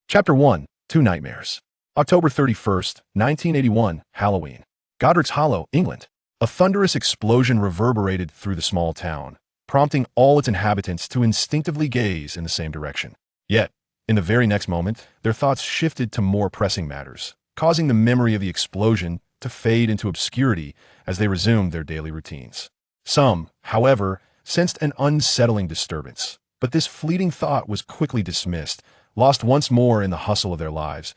Chapter 1. Two Nightmares. October 31st, 1981, Halloween. Godric's Hollow, England. A thunderous explosion reverberated through the small town, prompting all its inhabitants to instinctively gaze in the same direction. Yet, in the very next moment, their thoughts shifted to more pressing matters, causing the memory of the explosion to fade into obscurity as they resumed their daily routines. Some, however, sensed an unsettling disturbance, but this fleeting thought was quickly dismissed, lost once more in the hustle of their lives.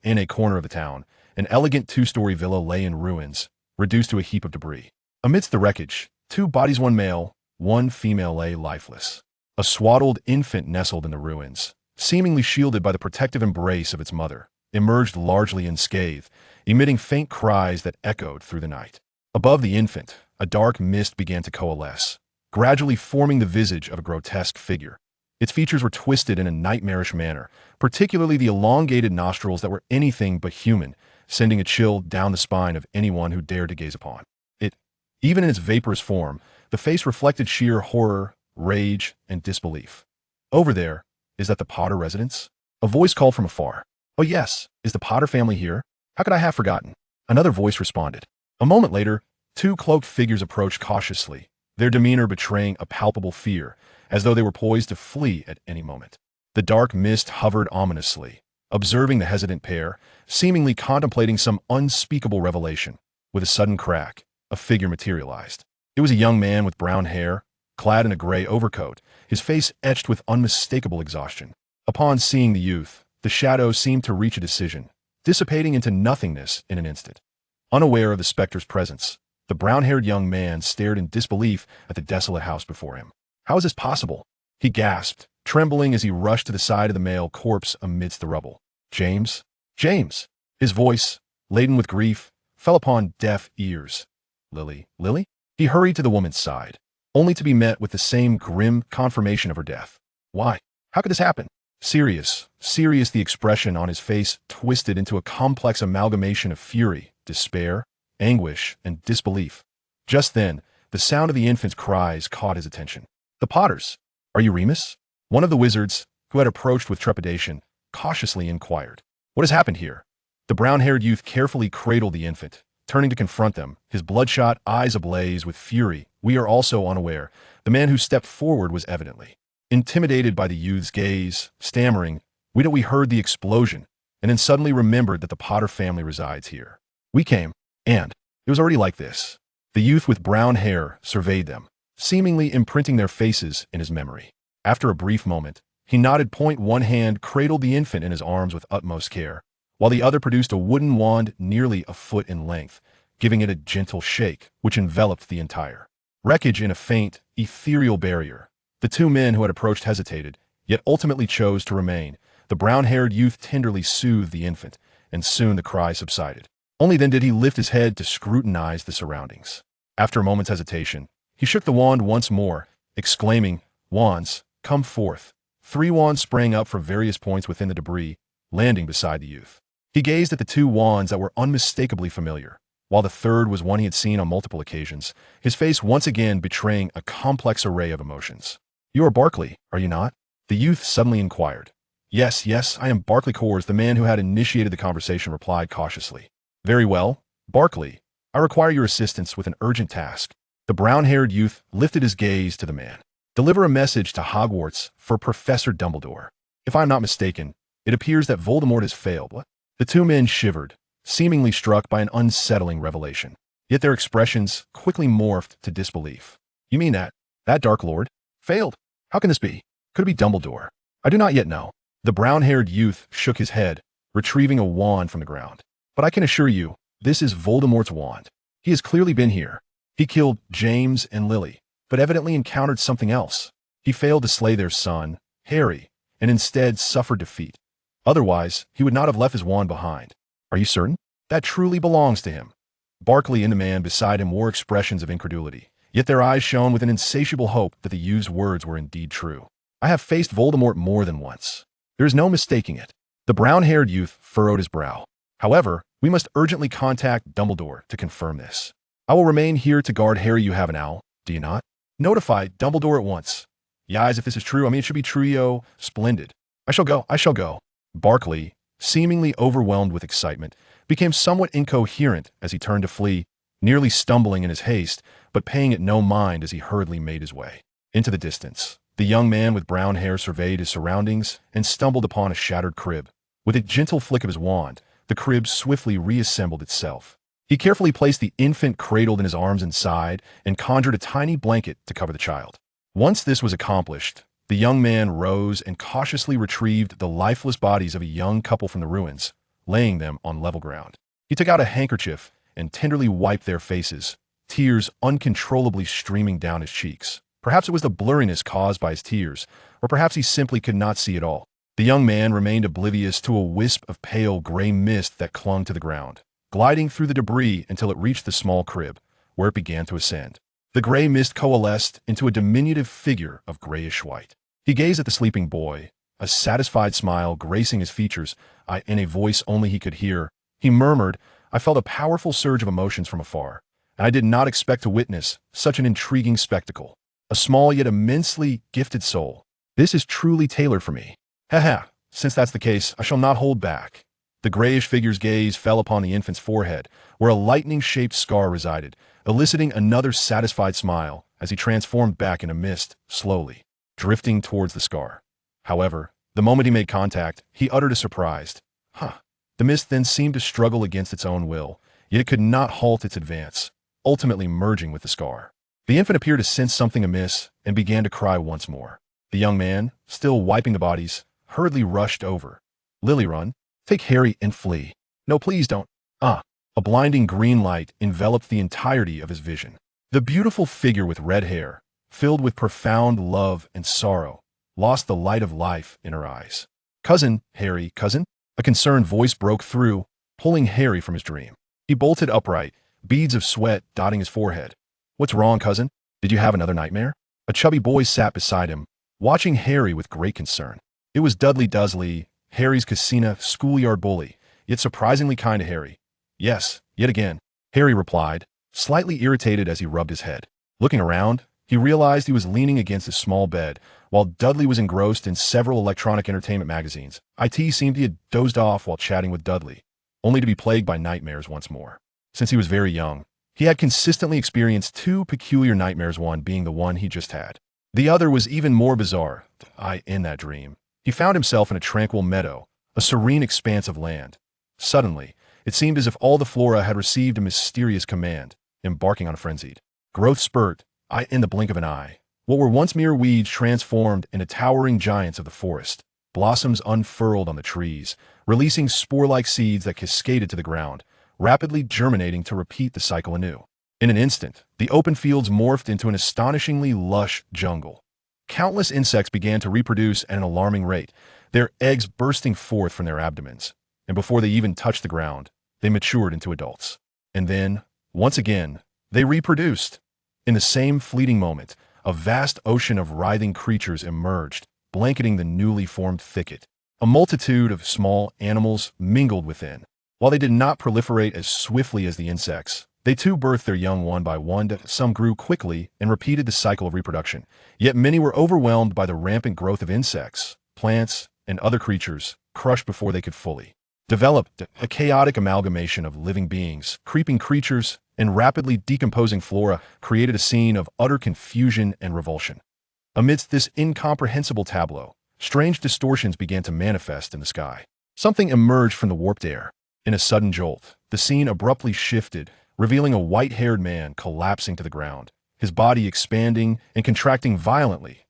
In a corner of the town, an elegant two-story villa lay in ruins, reduced to a heap of debris. Amidst the wreckage, two bodies, one male, one female, lay lifeless. A swaddled infant nestled in the ruins, seemingly shielded by the protective embrace of its mother, emerged largely unscathed, emitting faint cries that echoed through the night. Above the infant, a dark mist began to coalesce, gradually forming the visage of a grotesque figure. Its features were twisted in a nightmarish manner, particularly the elongated nostrils that were anything but human, sending a chill down the spine of anyone who dared to gaze upon it. Even in its vaporous form, the face reflected sheer horror, rage, and disbelief. "Over there, is that the Potter residence?" A voice called from afar. "Oh yes, is the Potter family here? How could I have forgotten?" Another voice responded. A moment later, two cloaked figures approached cautiously, their demeanor betraying a palpable fear, as though they were poised to flee at any moment. The dark mist hovered ominously, observing the hesitant pair, seemingly contemplating some unspeakable revelation. With a sudden crack, a figure materialized. It was a young man with brown hair, clad in a gray overcoat, his face etched with unmistakable exhaustion. Upon seeing the youth, the shadow seemed to reach a decision, dissipating into nothingness in an instant. Unaware of the specter's presence, the brown-haired young man stared in disbelief at the desolate house before him. "How is this possible?" he gasped, trembling as he rushed to the side of the male corpse amidst the rubble. "James? James!" His voice, laden with grief, fell upon deaf ears. "Lily? Lily?" He hurried to the woman's side, only to be met with the same grim confirmation of her death. "Why? How could this happen?" Serious, the expression on his face twisted into a complex amalgamation of fury, despair, anguish, and disbelief. Just then, the sound of the infant's cries caught his attention. "The Potters! Are you Remus?" One of the wizards, who had approached with trepidation, cautiously inquired. "What has happened here?" The brown-haired youth carefully cradled the infant, turning to confront them, his bloodshot eyes ablaze with fury. "We are also unaware." The man who stepped forward was evidently intimidated by the youth's gaze, stammering, "We heard the explosion, and then suddenly remembered that the Potter family resides here. We came, and it was already like this." The youth with brown hair surveyed them, seemingly imprinting their faces in his memory. After a brief moment, he nodded. One hand cradled the infant in his arms with utmost care, while the other produced a wooden wand nearly a foot in length, giving it a gentle shake, which enveloped the entire wreckage in a faint, ethereal barrier. The two men who had approached hesitated, yet ultimately chose to remain. The brown-haired youth tenderly soothed the infant, and soon the cry subsided. Only then did he lift his head to scrutinize the surroundings. After a moment's hesitation, he shook the wand once more, exclaiming, "Wands, come forth." 3 wands sprang up from various points within the debris, landing beside the youth. He gazed at the 2 wands that were unmistakably familiar, while the third was one he had seen on multiple occasions, his face once again betraying a complex array of emotions. "You are Barclay, are you not?" the youth suddenly inquired. Yes, I am Barclay Cores," the man who had initiated the conversation replied cautiously. "Very well, Barclay, I require your assistance with an urgent task." The brown-haired youth lifted his gaze to the man. "Deliver a message to Hogwarts for Professor Dumbledore. If I am not mistaken, it appears that Voldemort has failed." What? The 2 men shivered, seemingly struck by an unsettling revelation. Yet their expressions quickly morphed to disbelief. "You mean that Dark Lord failed? How can this be? Could it be Dumbledore?" "I do not yet know." The brown-haired youth shook his head, retrieving a wand from the ground. "But I can assure you, this is Voldemort's wand. He has clearly been here. He killed James and Lily, but evidently encountered something else. He failed to slay their son, Harry, and instead suffered defeat. Otherwise, he would not have left his wand behind." "Are you certain?" "That truly belongs to him." Barclay and the man beside him wore expressions of incredulity, yet their eyes shone with an insatiable hope that the youth's words were indeed true. "I have faced Voldemort more than once. There is no mistaking it." The brown-haired youth furrowed his brow. "However, we must urgently contact Dumbledore to confirm this. I will remain here to guard Harry. You have an owl, do you not? Notify Dumbledore at once." "Yes, if this is true, it should be true, yo. Splendid. I shall go. Barkley, seemingly overwhelmed with excitement, became somewhat incoherent as he turned to flee, nearly stumbling in his haste, but paying it no mind as he hurriedly made his way. Into the distance, the young man with brown hair surveyed his surroundings and stumbled upon a shattered crib. With a gentle flick of his wand, the crib swiftly reassembled itself. He carefully placed the infant cradled in his arms inside and conjured a tiny blanket to cover the child. Once this was accomplished, the young man rose and cautiously retrieved the lifeless bodies of a young couple from the ruins, laying them on level ground. He took out a handkerchief and tenderly wiped their faces, tears uncontrollably streaming down his cheeks. Perhaps it was the blurriness caused by his tears, or perhaps he simply could not see at all. The young man remained oblivious to a wisp of pale gray mist that clung to the ground, gliding through the debris until it reached the small crib, where it began to ascend. The gray mist coalesced into a diminutive figure of grayish white. He gazed at the sleeping boy, a satisfied smile gracing his features. In a voice only he could hear, he murmured, "I felt a powerful surge of emotions from afar, and I did not expect to witness such an intriguing spectacle. A small yet immensely gifted soul. This is truly tailored for me. Haha, since that's the case, I shall not hold back." The grayish figure's gaze fell upon the infant's forehead, where a lightning-shaped scar resided, eliciting another satisfied smile as he transformed back into mist, slowly, drifting towards the scar. However, the moment he made contact, he uttered a surprised, "Huh." The mist then seemed to struggle against its own will, yet it could not halt its advance, ultimately merging with the scar. The infant appeared to sense something amiss and began to cry once more. The young man, still wiping the bodies, hurriedly rushed over. "Lily, run. Take Harry and flee. No, please don't." A blinding green light enveloped the entirety of his vision. The beautiful figure with red hair, filled with profound love and sorrow, lost the light of life in her eyes. "Cousin, Harry, cousin?" A concerned voice broke through, pulling Harry from his dream. He bolted upright, beads of sweat dotting his forehead. "What's wrong, cousin? Did you have another nightmare?" A chubby boy sat beside him, watching Harry with great concern. It was Dudley Dursley, Harry's Cassina schoolyard bully, yet surprisingly kind to Harry. "Yes, yet again," Harry replied, slightly irritated as he rubbed his head. Looking around, he realized he was leaning against a small bed, while Dudley was engrossed in several electronic entertainment magazines. It seemed he had dozed off while chatting with Dudley, only to be plagued by nightmares once more. Since he was very young, he had consistently experienced two peculiar nightmares, one being the one he just had. The other was even more bizarre. In that dream, he found himself in a tranquil meadow, a serene expanse of land. Suddenly, it seemed as if all the flora had received a mysterious command, embarking on a frenzied growth spurt. In the blink of an eye, what were once mere weeds transformed into towering giants of the forest. Blossoms unfurled on the trees, releasing spore-like seeds that cascaded to the ground, rapidly germinating to repeat the cycle anew. In an instant, the open fields morphed into an astonishingly lush jungle. Countless insects began to reproduce at an alarming rate, their eggs bursting forth from their abdomens, and before they even touched the ground, they matured into adults. And then, once again, they reproduced. In the same fleeting moment, a vast ocean of writhing creatures emerged, blanketing the newly formed thicket. A multitude of small animals mingled within. While they did not proliferate as swiftly as the insects, they too birthed their young one by one. Some grew quickly and repeated the cycle of reproduction, yet many were overwhelmed by the rampant growth of insects, plants, and other creatures, crushed before they could fully develop. A chaotic amalgamation of living beings, creeping creatures, and rapidly decomposing flora created a scene of utter confusion and revulsion. Amidst this incomprehensible tableau, strange distortions began to manifest in the sky. Something emerged from the warped air. In a sudden jolt, the scene abruptly shifted, revealing a white-haired man collapsing to the ground, his body expanding and contracting violently.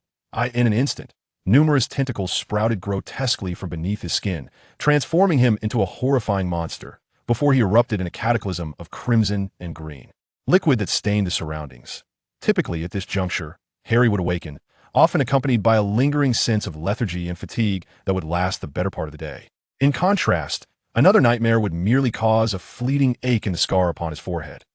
In an instant, numerous tentacles sprouted grotesquely from beneath his skin, transforming him into a horrifying monster, before he erupted in a cataclysm of crimson and green liquid that stained the surroundings. Typically, at this juncture, Harry would awaken, often accompanied by a lingering sense of lethargy and fatigue that would last the better part of the day. In contrast, another nightmare would merely cause a fleeting ache in the scar upon his forehead.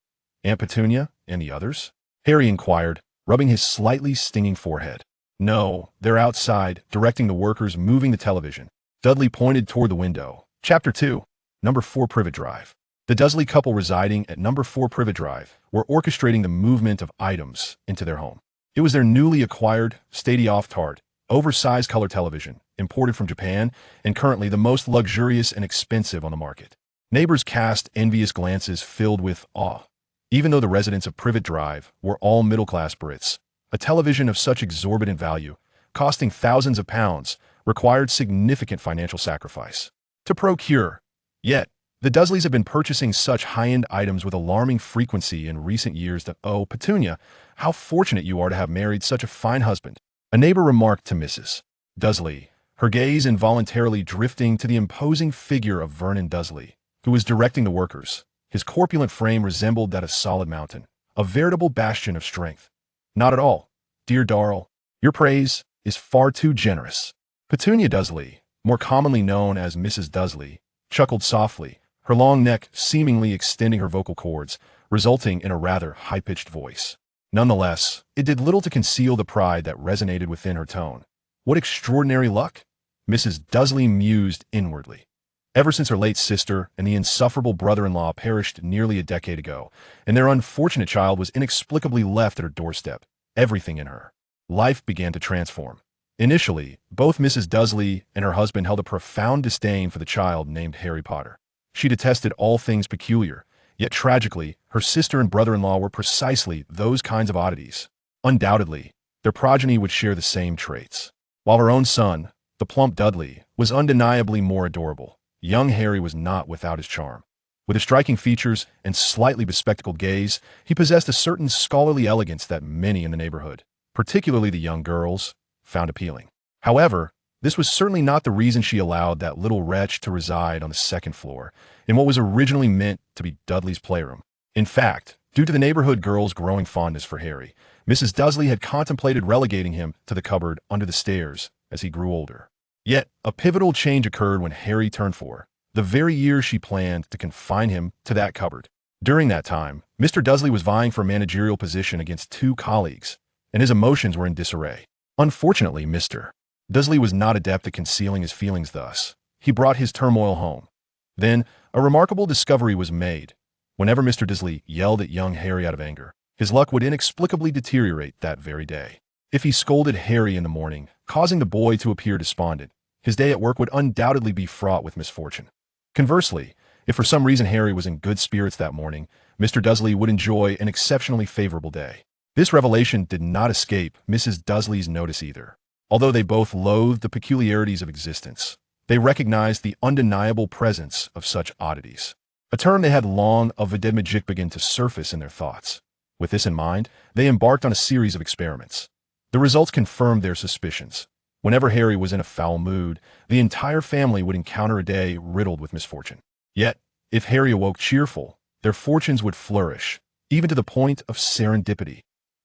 "Aunt Petunia and the others?" Harry inquired, rubbing his slightly stinging forehead. "No, they're outside, directing the workers moving the television." Dudley pointed toward the window. Chapter 2. Number 4 Privet Drive. The Dursley couple residing at Number 4 Privet Drive were orchestrating the movement of items into their home. It was their newly acquired, state-of-the-art, oversized color television, imported from Japan, and currently the most luxurious and expensive on the market. Neighbors cast envious glances filled with awe. Even though the residents of Privet Drive were all middle-class Brits, a television of such exorbitant value, costing thousands of pounds, required significant financial sacrifice to procure. Yet, the Dursleys have been purchasing such high-end items with alarming frequency in recent years that, oh, Petunia, how fortunate you are to have married such a fine husband. A neighbor remarked to Mrs. Dursley, her gaze involuntarily drifting to the imposing figure of Vernon Dursley, who was directing the workers. His corpulent frame resembled that of solid mountain, a veritable bastion of strength. Not at all, dear Darl. Your praise is far too generous. Petunia Dursley, more commonly known as Mrs. Dursley, chuckled softly, her long neck seemingly extending her vocal cords, resulting in a rather high-pitched voice. Nonetheless, it did little to conceal the pride that resonated within her tone. What extraordinary luck! Mrs. Dursley mused inwardly. Ever since her late sister and the insufferable brother-in-law perished nearly a decade ago, and their unfortunate child was inexplicably left at her doorstep, everything in her life began to transform. Initially, both Mrs. Dursley and her husband held a profound disdain for the child named Harry Potter. She detested all things peculiar, yet tragically, her sister and brother-in-law were precisely those kinds of oddities. Undoubtedly, their progeny would share the same traits. While her own son, the plump Dudley, was undeniably more adorable, young Harry was not without his charm. With his striking features and slightly bespectacled gaze, he possessed a certain scholarly elegance that many in the neighborhood, particularly the young girls, found appealing. However, this was certainly not the reason she allowed that little wretch to reside on the second floor, in what was originally meant to be Dudley's playroom. In fact, due to the neighborhood girls' growing fondness for Harry, Mrs. Dursley had contemplated relegating him to the cupboard under the stairs as he grew older. Yet, a pivotal change occurred when Harry turned 4, the very year she planned to confine him to that cupboard. During that time, Mr. Dursley was vying for a managerial position against 2 colleagues, and his emotions were in disarray. Unfortunately, Mr. Dursley was not adept at concealing his feelings thus. He brought his turmoil home. Then, a remarkable discovery was made. Whenever Mr. Dursley yelled at young Harry out of anger, his luck would inexplicably deteriorate that very day. If he scolded Harry in the morning, causing the boy to appear despondent, his day at work would undoubtedly be fraught with misfortune. Conversely, if for some reason Harry was in good spirits that morning, Mr. Dursley would enjoy an exceptionally favorable day. This revelation did not escape Mrs. Dursley's notice either. Although they both loathed the peculiarities of existence, they recognized the undeniable presence of such oddities. A term they had long avoided began to surface in their thoughts. With this in mind, they embarked on a series of experiments. The results confirmed their suspicions. Whenever Harry was in a foul mood, the entire family would encounter a day riddled with misfortune. Yet, if Harry awoke cheerful, their fortunes would flourish, even to the point of serendipity.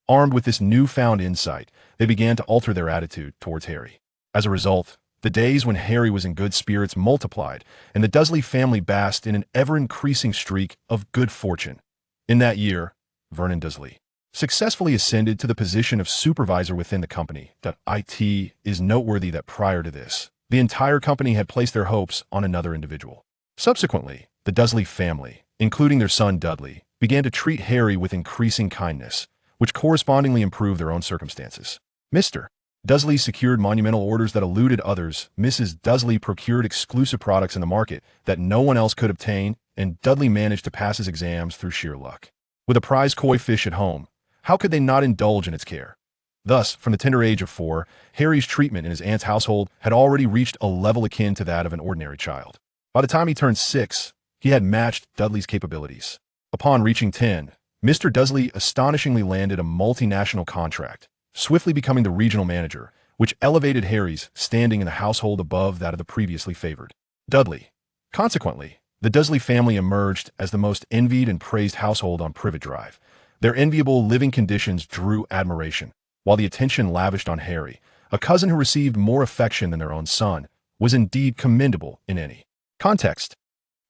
Armed with this newfound insight, they began to alter their attitude towards Harry. As a result, the days when Harry was in good spirits multiplied, and the Dursley family basked in an ever-increasing streak of good fortune. In that year, Vernon Dursley successfully ascended to the position of supervisor within the company. It is noteworthy that prior to this, the entire company had placed their hopes on another individual. Subsequently, the Dursley family, including their son Dudley, began to treat Harry with increasing kindness, which correspondingly improved their own circumstances. Mr. Dursley secured monumental orders that eluded others. Mrs. Dursley procured exclusive products in the market that no one else could obtain, and Dudley managed to pass his exams through sheer luck. With a prize koi fish at home, how could they not indulge in its care? Thus, from the tender age of 4, Harry's treatment in his aunt's household had already reached a level akin to that of an ordinary child. By the time he turned 6, he had matched Dudley's capabilities. Upon reaching 10, Mr. Dursley astonishingly landed a multinational contract, swiftly becoming the regional manager, which elevated Harry's standing in the household above that of the previously favored Dudley. Consequently, the Dursley family emerged as the most envied and praised household on Privet Drive. Their enviable living conditions drew admiration, while the attention lavished on Harry, a cousin who received more affection than their own son, was indeed commendable in any context.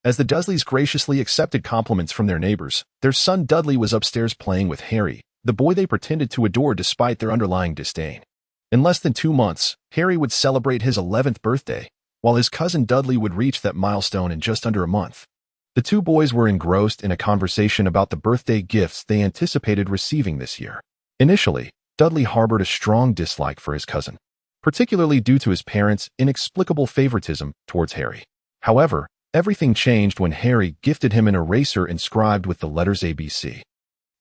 As the Dursleys graciously accepted compliments from their neighbors, their son Dudley was upstairs playing with Harry, the boy they pretended to adore despite their underlying disdain. In less than 2 months, Harry would celebrate his 11th birthday, while his cousin Dudley would reach that milestone in just under a month. The 2 boys were engrossed in a conversation about the birthday gifts they anticipated receiving this year. Initially, Dudley harbored a strong dislike for his cousin. particularly due to his parents' inexplicable favoritism towards Harry. However, everything changed when Harry gifted him an eraser inscribed with the letters ABC.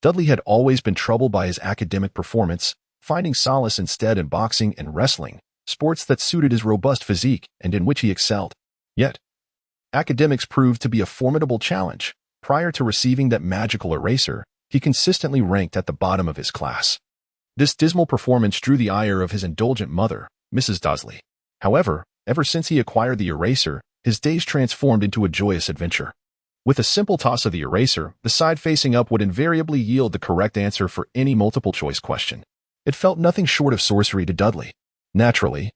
Dudley had always been troubled by his academic performance, finding solace instead in boxing and wrestling, sports that suited his robust physique and in which he excelled. Yet, academics proved to be a formidable challenge. Prior to receiving that magical eraser, he consistently ranked at the bottom of his class. This dismal performance drew the ire of his indulgent mother, Mrs. Dursley. However, ever since he acquired the eraser, his days transformed into a joyous adventure. With a simple toss of the eraser, the side facing up would invariably yield the correct answer for any multiple-choice question. It felt nothing short of sorcery to Dudley. Naturally,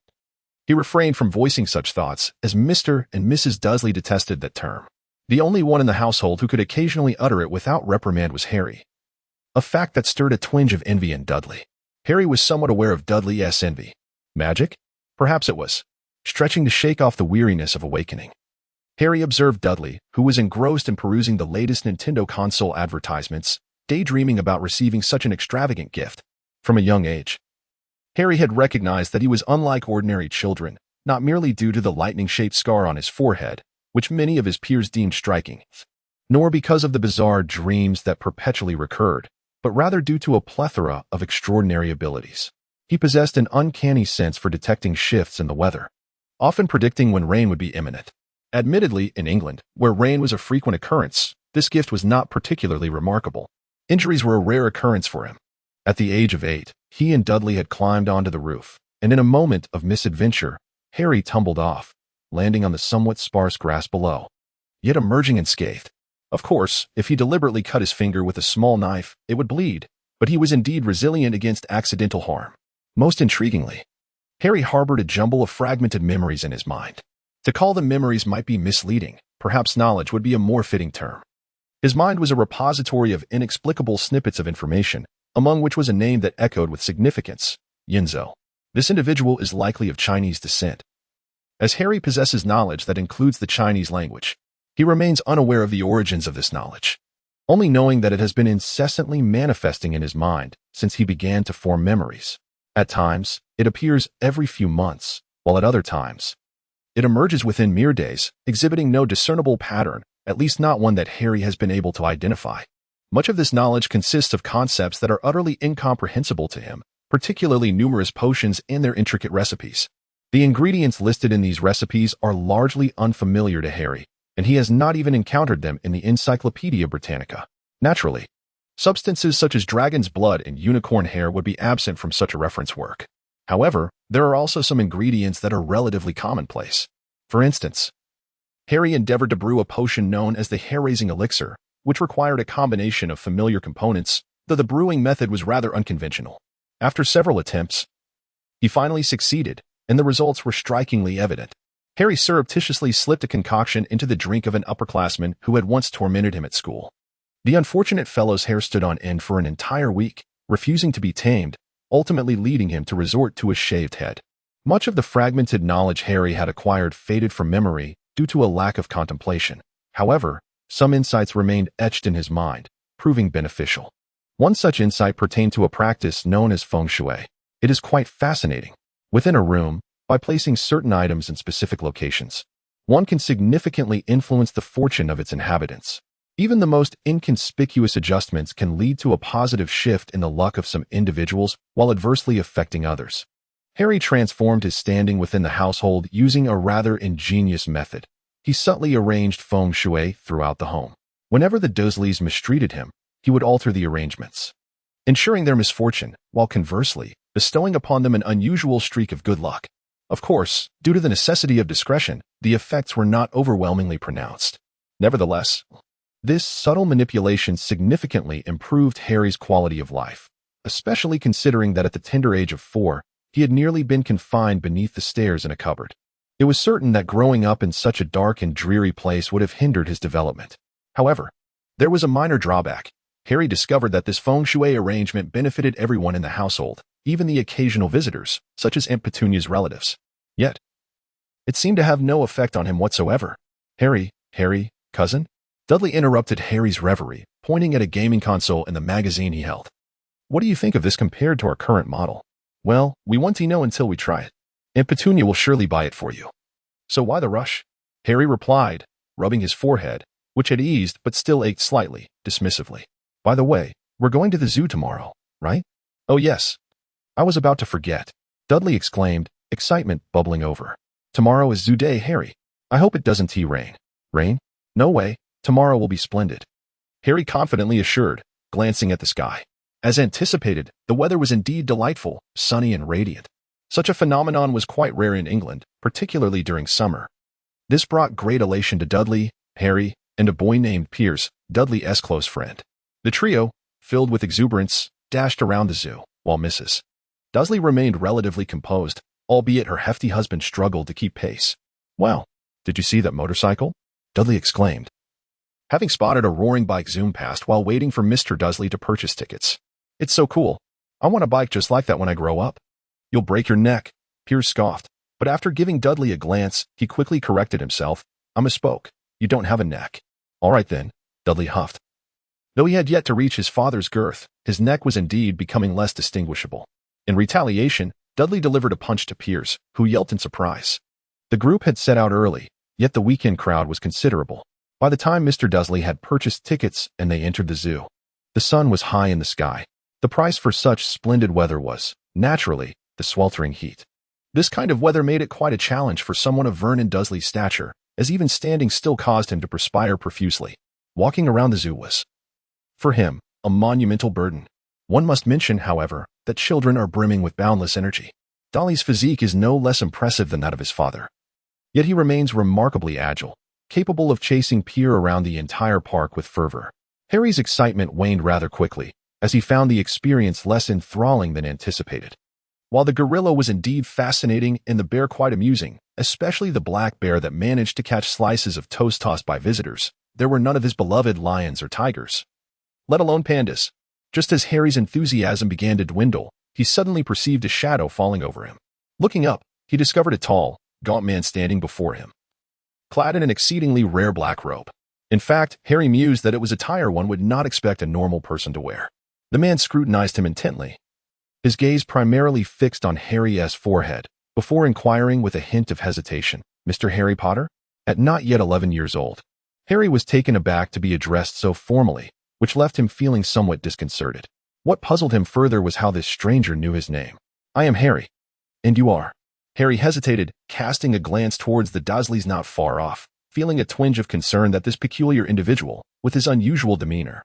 he refrained from voicing such thoughts, as Mr. and Mrs. Dursley detested that term. The only one in the household who could occasionally utter it without reprimand was Harry, a fact that stirred a twinge of envy in Dudley. Harry was somewhat aware of Dudley's envy. Magic? Perhaps it was, stretching to shake off the weariness of awakening. Harry observed Dudley, who was engrossed in perusing the latest Nintendo console advertisements, daydreaming about receiving such an extravagant gift. From a young age, Harry had recognized that he was unlike ordinary children, not merely due to the lightning-shaped scar on his forehead, which many of his peers deemed striking, nor because of the bizarre dreams that perpetually recurred, but rather due to a plethora of extraordinary abilities. He possessed an uncanny sense for detecting shifts in the weather, often predicting when rain would be imminent. Admittedly, in England, where rain was a frequent occurrence, this gift was not particularly remarkable. Injuries were a rare occurrence for him. At the age of 8, he and Dudley had climbed onto the roof, and in a moment of misadventure, Harry tumbled off, landing on the somewhat sparse grass below, yet emerging unscathed. Of course, if he deliberately cut his finger with a small knife, it would bleed, but he was indeed resilient against accidental harm. Most intriguingly, Harry harbored a jumble of fragmented memories in his mind. To call them memories might be misleading, perhaps knowledge would be a more fitting term. His mind was a repository of inexplicable snippets of information, among which was a name that echoed with significance, Yinzhou. This individual is likely of Chinese descent. As Harry possesses knowledge that includes the Chinese language, he remains unaware of the origins of this knowledge, only knowing that it has been incessantly manifesting in his mind since he began to form memories. At times, it appears every few months, while at other times, it emerges within mere days, exhibiting no discernible pattern, at least not one that Harry has been able to identify. Much of this knowledge consists of concepts that are utterly incomprehensible to him, particularly numerous potions and their intricate recipes. The ingredients listed in these recipes are largely unfamiliar to Harry, and he has not even encountered them in the Encyclopedia Britannica. Naturally, substances such as dragon's blood and unicorn hair would be absent from such a reference work. However, there are also some ingredients that are relatively commonplace. For instance, Harry endeavored to brew a potion known as the hair-raising elixir, which required a combination of familiar components, though the brewing method was rather unconventional. After several attempts, he finally succeeded, and the results were strikingly evident. Harry surreptitiously slipped a concoction into the drink of an upperclassman who had once tormented him at school. The unfortunate fellow's hair stood on end for an entire week, refusing to be tamed, ultimately leading him to resort to a shaved head. Much of the fragmented knowledge Harry had acquired faded from memory due to a lack of contemplation. However, some insights remained etched in his mind, proving beneficial. One such insight pertained to a practice known as feng shui. It is quite fascinating. Within a room, by placing certain items in specific locations, one can significantly influence the fortune of its inhabitants. Even the most inconspicuous adjustments can lead to a positive shift in the luck of some individuals while adversely affecting others. Harry transformed his standing within the household using a rather ingenious method. He subtly arranged feng shui throughout the home. Whenever the Dursleys mistreated him, he would alter the arrangements, ensuring their misfortune, while conversely, bestowing upon them an unusual streak of good luck. Of course, due to the necessity of discretion, the effects were not overwhelmingly pronounced. Nevertheless, this subtle manipulation significantly improved Harry's quality of life, especially considering that at the tender age of 4, he had nearly been confined beneath the stairs in a cupboard. It was certain that growing up in such a dark and dreary place would have hindered his development. However, there was a minor drawback. Harry discovered that this feng shui arrangement benefited everyone in the household, even the occasional visitors, such as Aunt Petunia's relatives. Yet, it seemed to have no effect on him whatsoever. Harry, cousin? Dudley interrupted Harry's reverie, pointing at a gaming console and the magazine he held. What do you think of this compared to our current model? Well, we won't know until we try it. and Petunia will surely buy it for you. So why the rush? Harry replied, rubbing his forehead, which had eased but still ached slightly, dismissively. By the way, we're going to the zoo tomorrow, right? Oh yes. I was about to forget. Dudley exclaimed, excitement bubbling over. Tomorrow is zoo day, Harry. I hope it doesn't rain. Rain? No way. Tomorrow will be splendid. Harry confidently assured, glancing at the sky. As anticipated, the weather was indeed delightful, sunny and radiant. Such a phenomenon was quite rare in England, particularly during summer. This brought great elation to Dudley, Harry, and a boy named Piers, Dudley's close friend. The trio, filled with exuberance, dashed around the zoo, while Mrs. Dudley remained relatively composed, albeit her hefty husband struggled to keep pace. Well, did you see that motorcycle? Dudley exclaimed, having spotted a roaring bike zoom past while waiting for Mr. Dudley to purchase tickets. It's so cool. I want a bike just like that when I grow up. You'll break your neck, Piers scoffed, but after giving Dudley a glance, he quickly corrected himself. I misspoke. You don't have a neck. All right then, Dudley huffed. Though he had yet to reach his father's girth, his neck was indeed becoming less distinguishable. In retaliation, Dudley delivered a punch to Piers, who yelped in surprise. The group had set out early, yet the weekend crowd was considerable. By the time Mr. Dudley had purchased tickets and they entered the zoo, the sun was high in the sky. The price for such splendid weather was, naturally, the sweltering heat. This kind of weather made it quite a challenge for someone of Vernon Dursley's stature, as even standing still caused him to perspire profusely. Walking around the zoo was, for him, a monumental burden. One must mention, however, that children are brimming with boundless energy. Dolly's physique is no less impressive than that of his father. Yet he remains remarkably agile, capable of chasing Pierre around the entire park with fervor. Harry's excitement waned rather quickly, as he found the experience less enthralling than anticipated. While the gorilla was indeed fascinating and the bear quite amusing, especially the black bear that managed to catch slices of toast tossed by visitors, there were none of his beloved lions or tigers, let alone pandas. Just as Harry's enthusiasm began to dwindle, he suddenly perceived a shadow falling over him. Looking up, he discovered a tall, gaunt man standing before him, clad in an exceedingly rare black robe. In fact, Harry mused that it was attire one would not expect a normal person to wear. The man scrutinized him intently, his gaze primarily fixed on Harry's forehead, before inquiring with a hint of hesitation, Mr. Harry Potter? At not yet 11 years old, Harry was taken aback to be addressed so formally, which left him feeling somewhat disconcerted. What puzzled him further was how this stranger knew his name. I am Harry. And you are? Harry hesitated, casting a glance towards the Dursleys not far off, feeling a twinge of concern that this peculiar individual, with his unusual demeanor,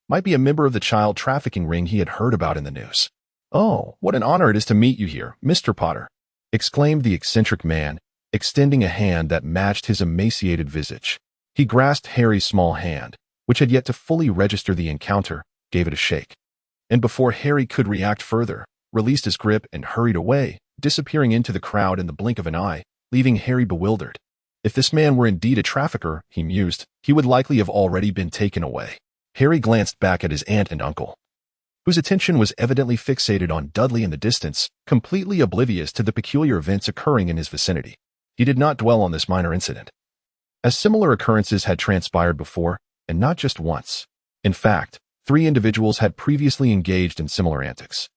might be a member of the child trafficking ring he had heard about in the news. Oh, what an honor it is to meet you here, Mr. Potter, exclaimed the eccentric man, extending a hand that matched his emaciated visage. He grasped Harry's small hand, which had yet to fully register the encounter, gave it a shake, and before Harry could react further, released his grip and hurried away, disappearing into the crowd in the blink of an eye, leaving Harry bewildered. If this man were indeed a trafficker, he mused, he would likely have already been taken away. Harry glanced back at his aunt and uncle, whose attention was evidently fixated on Dudley in the distance, completely oblivious to the peculiar events occurring in his vicinity. He did not dwell on this minor incident, as similar occurrences had transpired before, and not just once. In fact, 3 individuals had previously engaged in similar antics.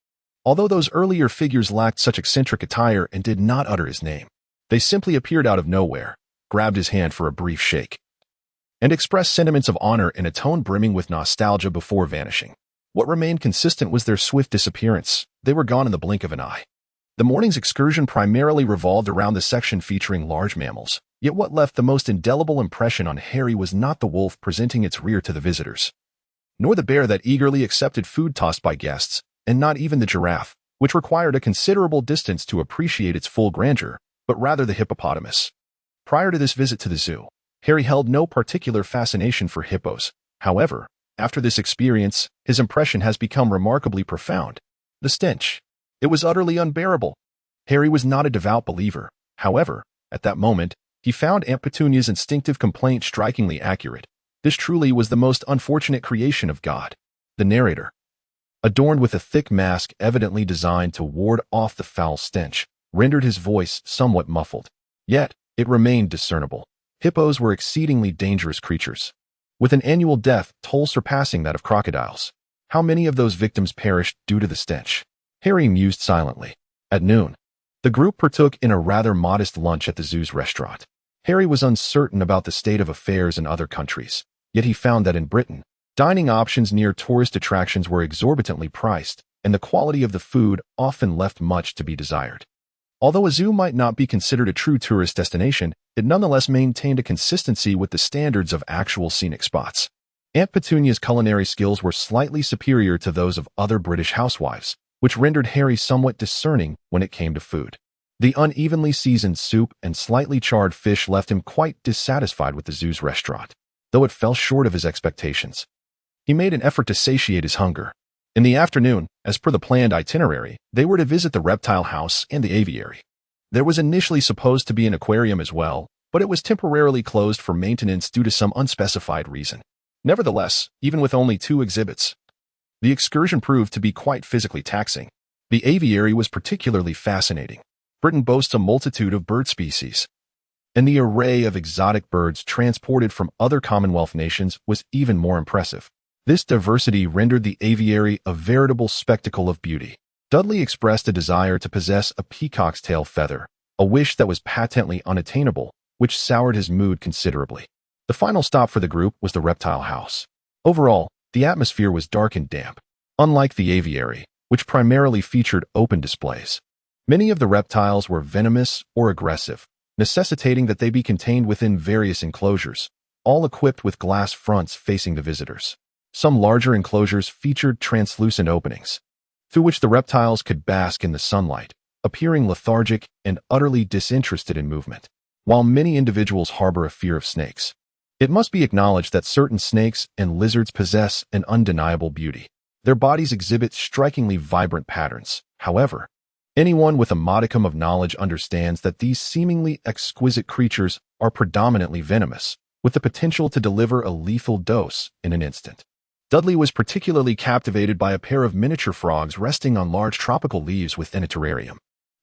Although those earlier figures lacked such eccentric attire and did not utter his name, they simply appeared out of nowhere, grabbed his hand for a brief shake, and expressed sentiments of honor in a tone brimming with nostalgia before vanishing. What remained consistent was their swift disappearance. They were gone in the blink of an eye. The morning's excursion primarily revolved around the section featuring large mammals, yet what left the most indelible impression on Harry was not the wolf presenting its rear to the visitors, nor the bear that eagerly accepted food tossed by guests, and not even the giraffe, which required a considerable distance to appreciate its full grandeur, but rather the hippopotamus. Prior to this visit to the zoo, Harry held no particular fascination for hippos. However, after this experience, his impression has become remarkably profound. The stench. It was utterly unbearable. Harry was not a devout believer. However, at that moment, he found Aunt Petunia's instinctive complaint strikingly accurate. This truly was the most unfortunate creation of God. The narrator, adorned with a thick mask evidently designed to ward off the foul stench, rendered his voice somewhat muffled. Yet, it remained discernible. Hippos were exceedingly dangerous creatures, with an annual death toll surpassing that of crocodiles. How many of those victims perished due to the stench? Harry mused silently. At noon, The group partook in a rather modest lunch at the zoo's restaurant. Harry was uncertain about the state of affairs in other countries, yet he found that in Britain, dining options near tourist attractions were exorbitantly priced, and the quality of the food often left much to be desired. Although a zoo might not be considered a true tourist destination, it nonetheless maintained a consistency with the standards of actual scenic spots. Aunt Petunia's culinary skills were slightly superior to those of other British housewives, which rendered Harry somewhat discerning when it came to food. The unevenly seasoned soup and slightly charred fish left him quite dissatisfied with the zoo's restaurant, though it fell short of his expectations. He made an effort to satiate his hunger. In the afternoon, as per the planned itinerary, they were to visit the reptile house and the aviary. There was initially supposed to be an aquarium as well, but it was temporarily closed for maintenance due to some unspecified reason. Nevertheless, even with only 2 exhibits, the excursion proved to be quite physically taxing. The aviary was particularly fascinating. Britain boasts a multitude of bird species, and the array of exotic birds transported from other Commonwealth nations was even more impressive. This diversity rendered the aviary a veritable spectacle of beauty. Dudley expressed a desire to possess a peacock's tail feather, a wish that was patently unattainable, which soured his mood considerably. The final stop for the group was the reptile house. Overall, the atmosphere was dark and damp, unlike the aviary, which primarily featured open displays. Many of the reptiles were venomous or aggressive, necessitating that they be contained within various enclosures, all equipped with glass fronts facing the visitors. Some larger enclosures featured translucent openings, through which the reptiles could bask in the sunlight, appearing lethargic and utterly disinterested in movement, while many individuals harbor a fear of snakes. It must be acknowledged that certain snakes and lizards possess an undeniable beauty. Their bodies exhibit strikingly vibrant patterns. However, anyone with a modicum of knowledge understands that these seemingly exquisite creatures are predominantly venomous, with the potential to deliver a lethal dose in an instant. Dudley was particularly captivated by a pair of miniature frogs resting on large tropical leaves within a terrarium.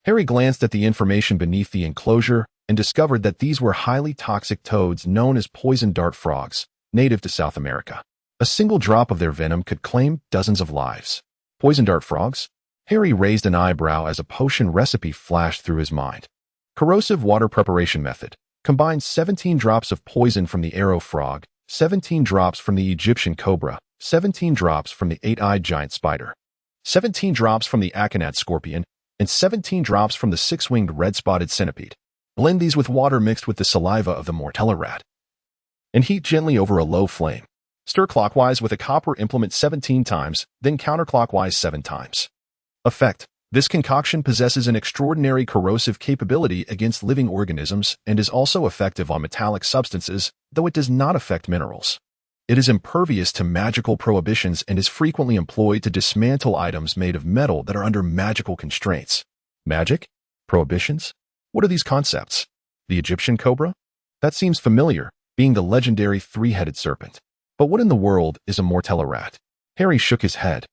Harry glanced at the information beneath the enclosure and discovered that these were highly toxic toads known as poison dart frogs, native to South America. A single drop of their venom could claim dozens of lives. Poison dart frogs? Harry raised an eyebrow as a potion recipe flashed through his mind. Corrosive water preparation method. Combine 17 drops of poison from the arrow frog, 17 drops from the Egyptian cobra, 17 drops from the 8-eyed giant spider, 17 drops from the aconite scorpion, and 17 drops from the 6-winged red-spotted centipede. Blend these with water mixed with the saliva of the mortella rat, and heat gently over a low flame. Stir clockwise with a copper implement 17 times, then counterclockwise 7 times. Effect. This concoction possesses an extraordinary corrosive capability against living organisms and is also effective on metallic substances, though it does not affect minerals. It is impervious to magical prohibitions and is frequently employed to dismantle items made of metal that are under magical constraints. Magic? Prohibitions? What are these concepts? The Egyptian cobra? That seems familiar, being the legendary 3-headed serpent. But what in the world is a mortella rat? Harry shook his head.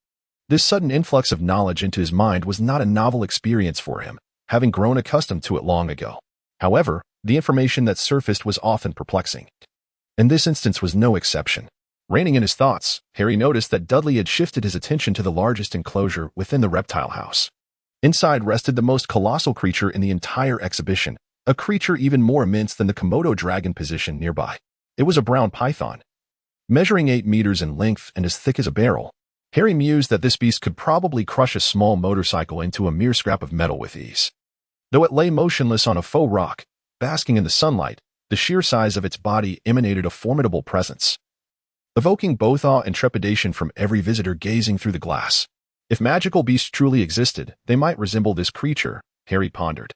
This sudden influx of knowledge into his mind was not a novel experience for him, having grown accustomed to it long ago. However, the information that surfaced was often perplexing. And this instance was no exception. Reining in his thoughts, Harry noticed that Dudley had shifted his attention to the largest enclosure within the reptile house. Inside rested the most colossal creature in the entire exhibition, a creature even more immense than the Komodo dragon positioned nearby. It was a brown python, measuring 8 meters in length and as thick as a barrel. Harry mused that this beast could probably crush a small motorcycle into a mere scrap of metal with ease. Though it lay motionless on a faux rock, basking in the sunlight, the sheer size of its body emanated a formidable presence, evoking both awe and trepidation from every visitor gazing through the glass. If magical beasts truly existed, they might resemble this creature, Harry pondered,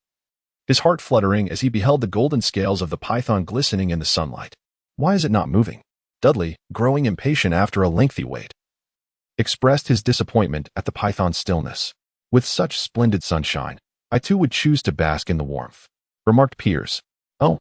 his heart fluttering as he beheld the golden scales of the python glistening in the sunlight. Why is it not moving? Dudley, growing impatient after a lengthy wait, expressed his disappointment at the python's stillness. With such splendid sunshine, I too would choose to bask in the warmth, remarked Piers. Oh,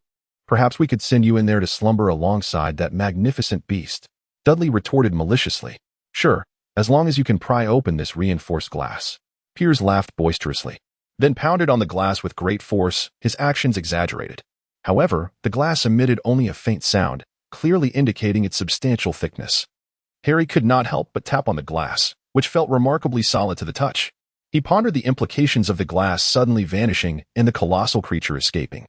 perhaps we could send you in there to slumber alongside that magnificent beast, Dudley retorted maliciously. Sure, as long as you can pry open this reinforced glass. Piers laughed boisterously, then pounded on the glass with great force, his actions exaggerated. However, the glass emitted only a faint sound, clearly indicating its substantial thickness. Harry could not help but tap on the glass, which felt remarkably solid to the touch. He pondered the implications of the glass suddenly vanishing and the colossal creature escaping.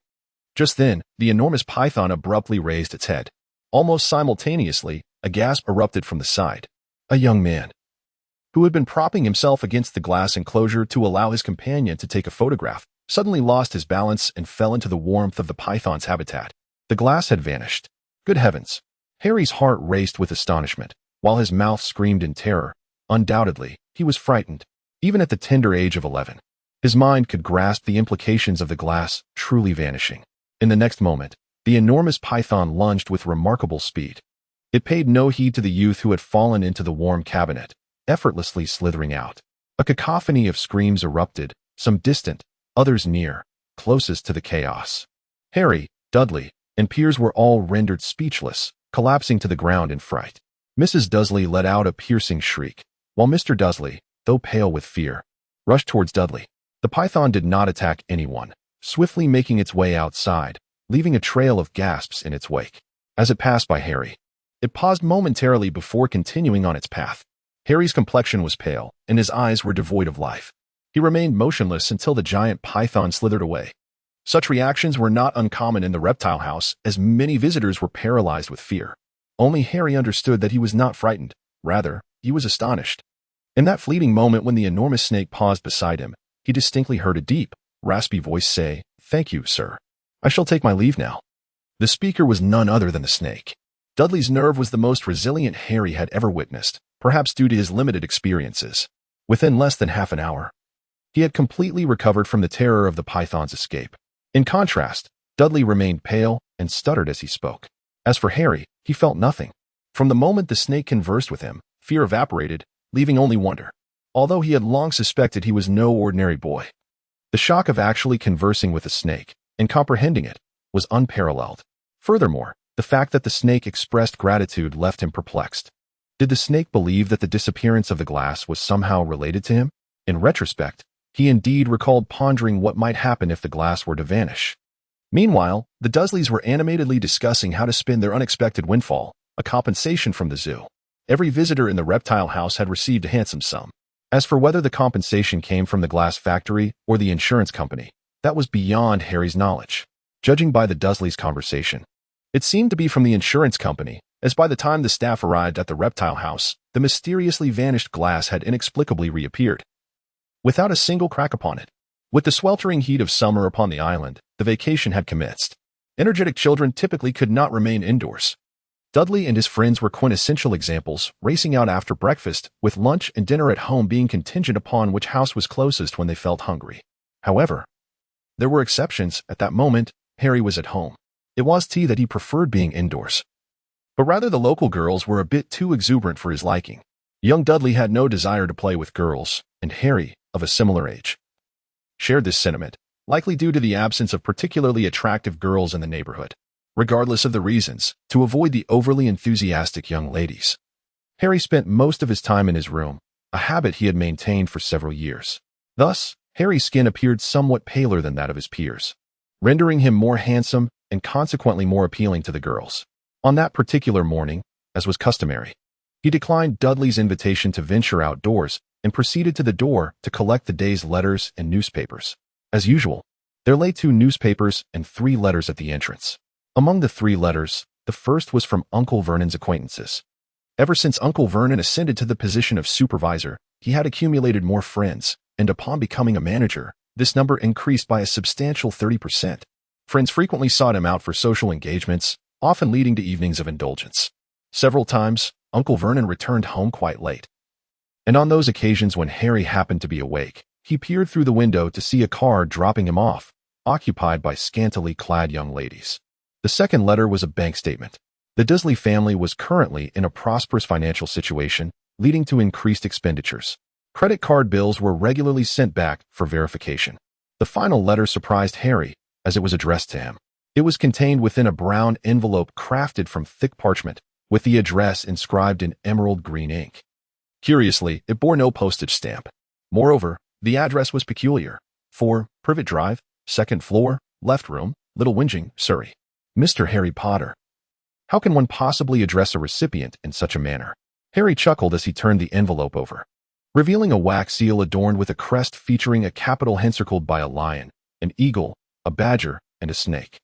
Just then, the enormous python abruptly raised its head. Almost simultaneously, a gasp erupted from the side. A young man, who had been propping himself against the glass enclosure to allow his companion to take a photograph, suddenly lost his balance and fell into the warmth of the python's habitat. The glass had vanished. Good heavens! Harry's heart raced with astonishment, while his mouth screamed in terror. Undoubtedly, he was frightened. Even at the tender age of 11, his mind could grasp the implications of the glass truly vanishing. In the next moment, the enormous python lunged with remarkable speed. It paid no heed to the youth who had fallen into the warm cabinet, effortlessly slithering out. A cacophony of screams erupted, some distant, others near, closest to the chaos. Harry, Dudley, and Piers were all rendered speechless, collapsing to the ground in fright. Mrs. Dursley let out a piercing shriek, while Mr. Dursley, though pale with fear, rushed towards Dudley. The python did not attack anyone, swiftly making its way outside, leaving a trail of gasps in its wake. As it passed by Harry, it paused momentarily before continuing on its path. Harry's complexion was pale, and his eyes were devoid of life. He remained motionless until the giant python slithered away. Such reactions were not uncommon in the reptile house, as many visitors were paralyzed with fear. Only Harry understood that he was not frightened. Rather, he was astonished. In that fleeting moment when the enormous snake paused beside him, he distinctly heard a deep, raspy voice say, "Thank you, sir. I shall take my leave now." The speaker was none other than the snake. Dudley's nerve was the most resilient Harry had ever witnessed, perhaps due to his limited experiences. Within less than half an hour, he had completely recovered from the terror of the python's escape. In contrast, Dudley remained pale and stuttered as he spoke. As for Harry, he felt nothing. From the moment the snake conversed with him, fear evaporated, leaving only wonder. Although he had long suspected he was no ordinary boy, the shock of actually conversing with a snake and comprehending it was unparalleled. Furthermore, the fact that the snake expressed gratitude left him perplexed. Did the snake believe that the disappearance of the glass was somehow related to him? In retrospect, he indeed recalled pondering what might happen if the glass were to vanish. Meanwhile, the Dursleys were animatedly discussing how to spend their unexpected windfall, a compensation from the zoo. Every visitor in the reptile house had received a handsome sum. As for whether the compensation came from the glass factory or the insurance company, that was beyond Harry's knowledge. Judging by the Dursleys' conversation, it seemed to be from the insurance company, as by the time the staff arrived at the reptile house, the mysteriously vanished glass had inexplicably reappeared, without a single crack upon it. With the sweltering heat of summer upon the island, the vacation had commenced. Energetic children typically could not remain indoors. Dudley and his friends were quintessential examples, racing out after breakfast, with lunch and dinner at home being contingent upon which house was closest when they felt hungry. However, there were exceptions. At that moment, Harry was at home. It was tea that he preferred being indoors. But rather the local girls were a bit too exuberant for his liking. Young Dudley had no desire to play with girls, and Harry, of a similar age, shared this sentiment, likely due to the absence of particularly attractive girls in the neighborhood. Regardless of the reasons, to avoid the overly enthusiastic young ladies, Harry spent most of his time in his room, a habit he had maintained for several years. Thus, Harry's skin appeared somewhat paler than that of his peers, rendering him more handsome and consequently more appealing to the girls. On that particular morning, as was customary, he declined Dudley's invitation to venture outdoors and proceeded to the door to collect the day's letters and newspapers. As usual, there lay 2 newspapers and 3 letters at the entrance. Among the 3 letters, the first was from Uncle Vernon's acquaintances. Ever since Uncle Vernon ascended to the position of supervisor, he had accumulated more friends, and upon becoming a manager, this number increased by a substantial 30%. Friends frequently sought him out for social engagements, often leading to evenings of indulgence. Several times, Uncle Vernon returned home quite late. And on those occasions when Harry happened to be awake, he peered through the window to see a car dropping him off, occupied by scantily clad young ladies. The second letter was a bank statement. The Dursley family was currently in a prosperous financial situation, leading to increased expenditures. Credit card bills were regularly sent back for verification. The final letter surprised Harry, as it was addressed to him. It was contained within a brown envelope crafted from thick parchment, with the address inscribed in emerald green ink. Curiously, it bore no postage stamp. Moreover, the address was peculiar. 4 Privet Drive, 2nd floor, left room, Little Whinging, Surrey. Mr. Harry Potter. How can one possibly address a recipient in such a manner? Harry chuckled as he turned the envelope over. revealing a wax seal adorned with a crest featuring a capital encircled by a lion, an eagle, a badger, and a snake.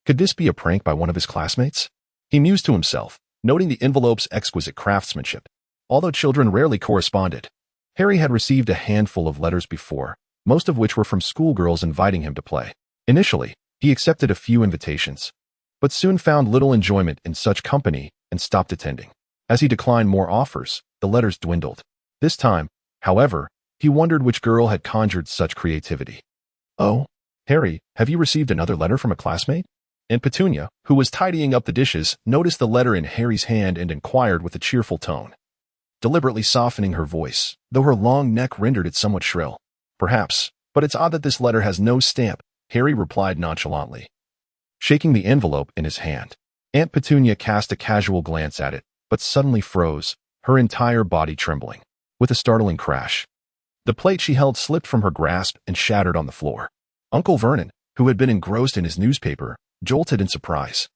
Could this be a prank by one of his classmates? He mused to himself, noting the envelope's exquisite craftsmanship. Although children rarely corresponded, Harry had received a handful of letters before, most of which were from schoolgirls inviting him to play. Initially, he accepted a few invitations, but soon found little enjoyment in such company and stopped attending. As he declined more offers, the letters dwindled. This time, however, he wondered which girl had conjured such creativity. "Oh, Harry, have you received another letter from a classmate?" And Petunia, who was tidying up the dishes, noticed the letter in Harry's hand and inquired with a cheerful tone, deliberately softening her voice, though her long neck rendered it somewhat shrill. "Perhaps, but it's odd that this letter has no stamp," Harry replied nonchalantly, shaking the envelope in his hand. Aunt Petunia cast a casual glance at it, but suddenly froze, her entire body trembling. With a startling crash, the plate she held slipped from her grasp and shattered on the floor. Uncle Vernon, who had been engrossed in his newspaper, jolted in surprise,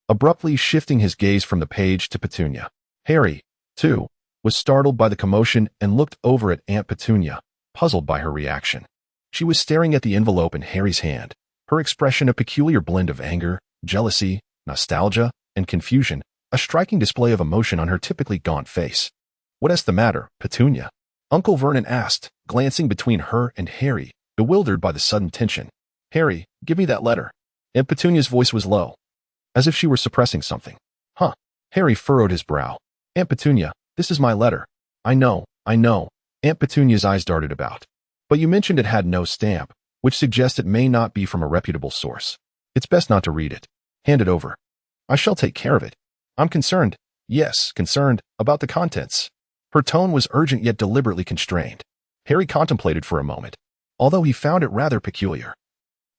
abruptly shifting his gaze from the page to Petunia. Harry, too, was startled by the commotion and looked over at Aunt Petunia, puzzled by her reaction. She was staring at the envelope in Harry's hand, her expression a peculiar blend of anger, jealousy, nostalgia, and confusion, a striking display of emotion on her typically gaunt face. "What's the matter, Petunia?" Uncle Vernon asked, glancing between her and Harry, bewildered by the sudden tension. "Harry, give me that letter." Aunt Petunia's voice was low, as if she were suppressing something. "Huh." Harry furrowed his brow. "Aunt Petunia, this is my letter." I know. Aunt Petunia's eyes darted about. "But you mentioned it had no stamp, which suggests it may not be from a reputable source. It's best not to read it. Hand it over." "I shall take care of it. I'm concerned." "Yes, concerned about the contents." Her tone was urgent yet deliberately constrained. Harry contemplated for a moment, although he found it rather peculiar.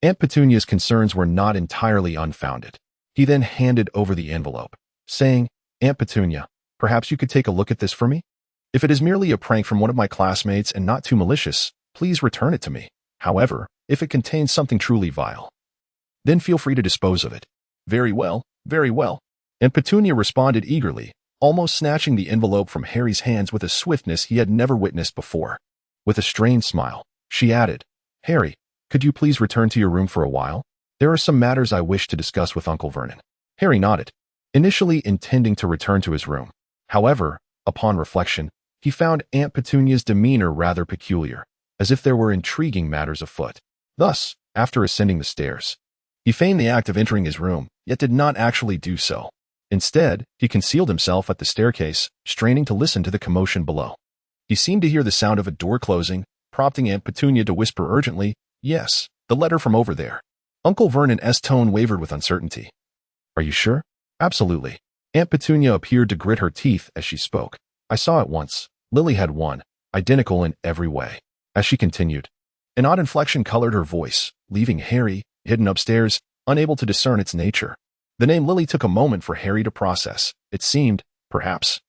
Aunt Petunia's concerns were not entirely unfounded. He then handed over the envelope, saying, "Aunt Petunia, perhaps you could take a look at this for me? If it is merely a prank from one of my classmates and not too malicious, please return it to me. However, if it contains something truly vile, then feel free to dispose of it." Very well, very well." And Petunia responded eagerly, almost snatching the envelope from Harry's hands with a swiftness he had never witnessed before. With a strained smile, she added, "Harry, could you please return to your room for a while? There are some matters I wish to discuss with Uncle Vernon." Harry nodded, initially intending to return to his room. However, upon reflection, he found Aunt Petunia's demeanor rather peculiar, as if there were intriguing matters afoot. Thus, after ascending the stairs, he feigned the act of entering his room, yet did not actually do so. Instead, he concealed himself at the staircase, straining to listen to the commotion below. He seemed to hear the sound of a door closing, prompting Aunt Petunia to whisper urgently, "Yes, the letter from over there." Uncle Vernon's tone wavered with uncertainty. "Are you sure?" "Absolutely." Aunt Petunia appeared to grit her teeth as she spoke. "I saw it once. Lily had one, identical in every way." As she continued, an odd inflection colored her voice, leaving Harry, hidden upstairs, unable to discern its nature. The name Lily took a moment for Harry to process. It seemed, perhaps,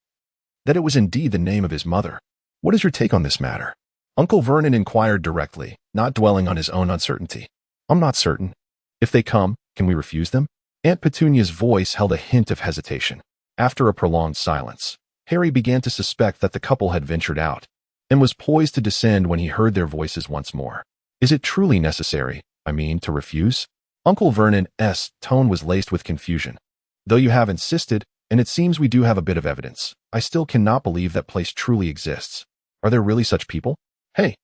that it was indeed the name of his mother. "What is your take on this matter?" Uncle Vernon inquired directly, not dwelling on his own uncertainty. "I'm not certain. If they come, can we refuse them?" Aunt Petunia's voice held a hint of hesitation. After a prolonged silence, Harry began to suspect that the couple had ventured out, and was poised to descend when he heard their voices once more. "Is it truly necessary, to refuse?" Uncle Vernon's tone was laced with confusion. "Though you have insisted, and it seems we do have a bit of evidence, I still cannot believe that place truly exists. Are there really such people? Hey,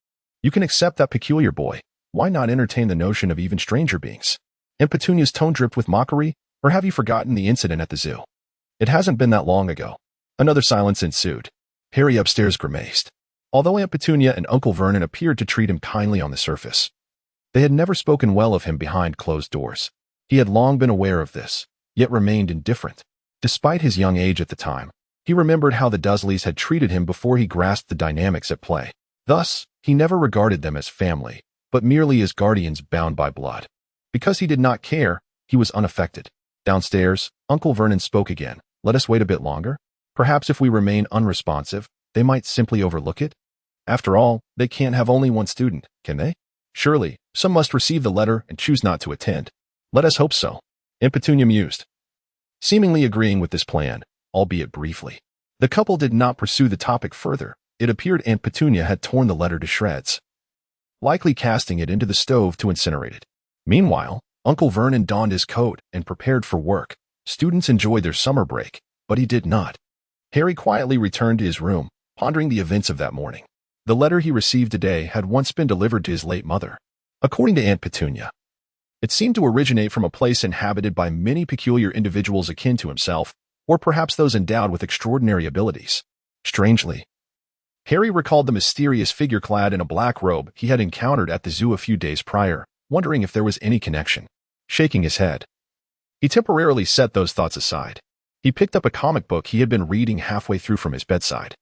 you can accept that peculiar boy. Why not entertain the notion of even stranger beings?" And Petunia's tone dripped with mockery. "Or have you forgotten the incident at the zoo? It hasn't been that long ago." Another silence ensued. Harry upstairs grimaced. Although Aunt Petunia and Uncle Vernon appeared to treat him kindly on the surface, they had never spoken well of him behind closed doors. He had long been aware of this, yet remained indifferent. Despite his young age at the time, he remembered how the Dursleys had treated him before he grasped the dynamics at play. Thus, he never regarded them as family, but merely as guardians bound by blood. Because he did not care, he was unaffected. Downstairs, Uncle Vernon spoke again. "Let us wait a bit longer. Perhaps if we remain unresponsive, they might simply overlook it. After all, they can't have only one student, can they? Surely, some must receive the letter and choose not to attend. Let us hope so." Aunt Petunia mused, seemingly agreeing with this plan, albeit briefly. The couple did not pursue the topic further, it appeared Aunt Petunia had torn the letter to shreds, likely casting it into the stove to incinerate it. Meanwhile, Uncle Vernon donned his coat and prepared for work. Students enjoyed their summer break, but he did not. Harry quietly returned to his room, pondering the events of that morning. The letter he received today had once been delivered to his late mother. According to Aunt Petunia, it seemed to originate from a place inhabited by many peculiar individuals akin to himself, or perhaps those endowed with extraordinary abilities. Strangely, Harry recalled the mysterious figure clad in a black robe he had encountered at the zoo a few days prior, wondering if there was any connection. Shaking his head, he temporarily set those thoughts aside. He picked up a comic book he had been reading halfway through from his bedside.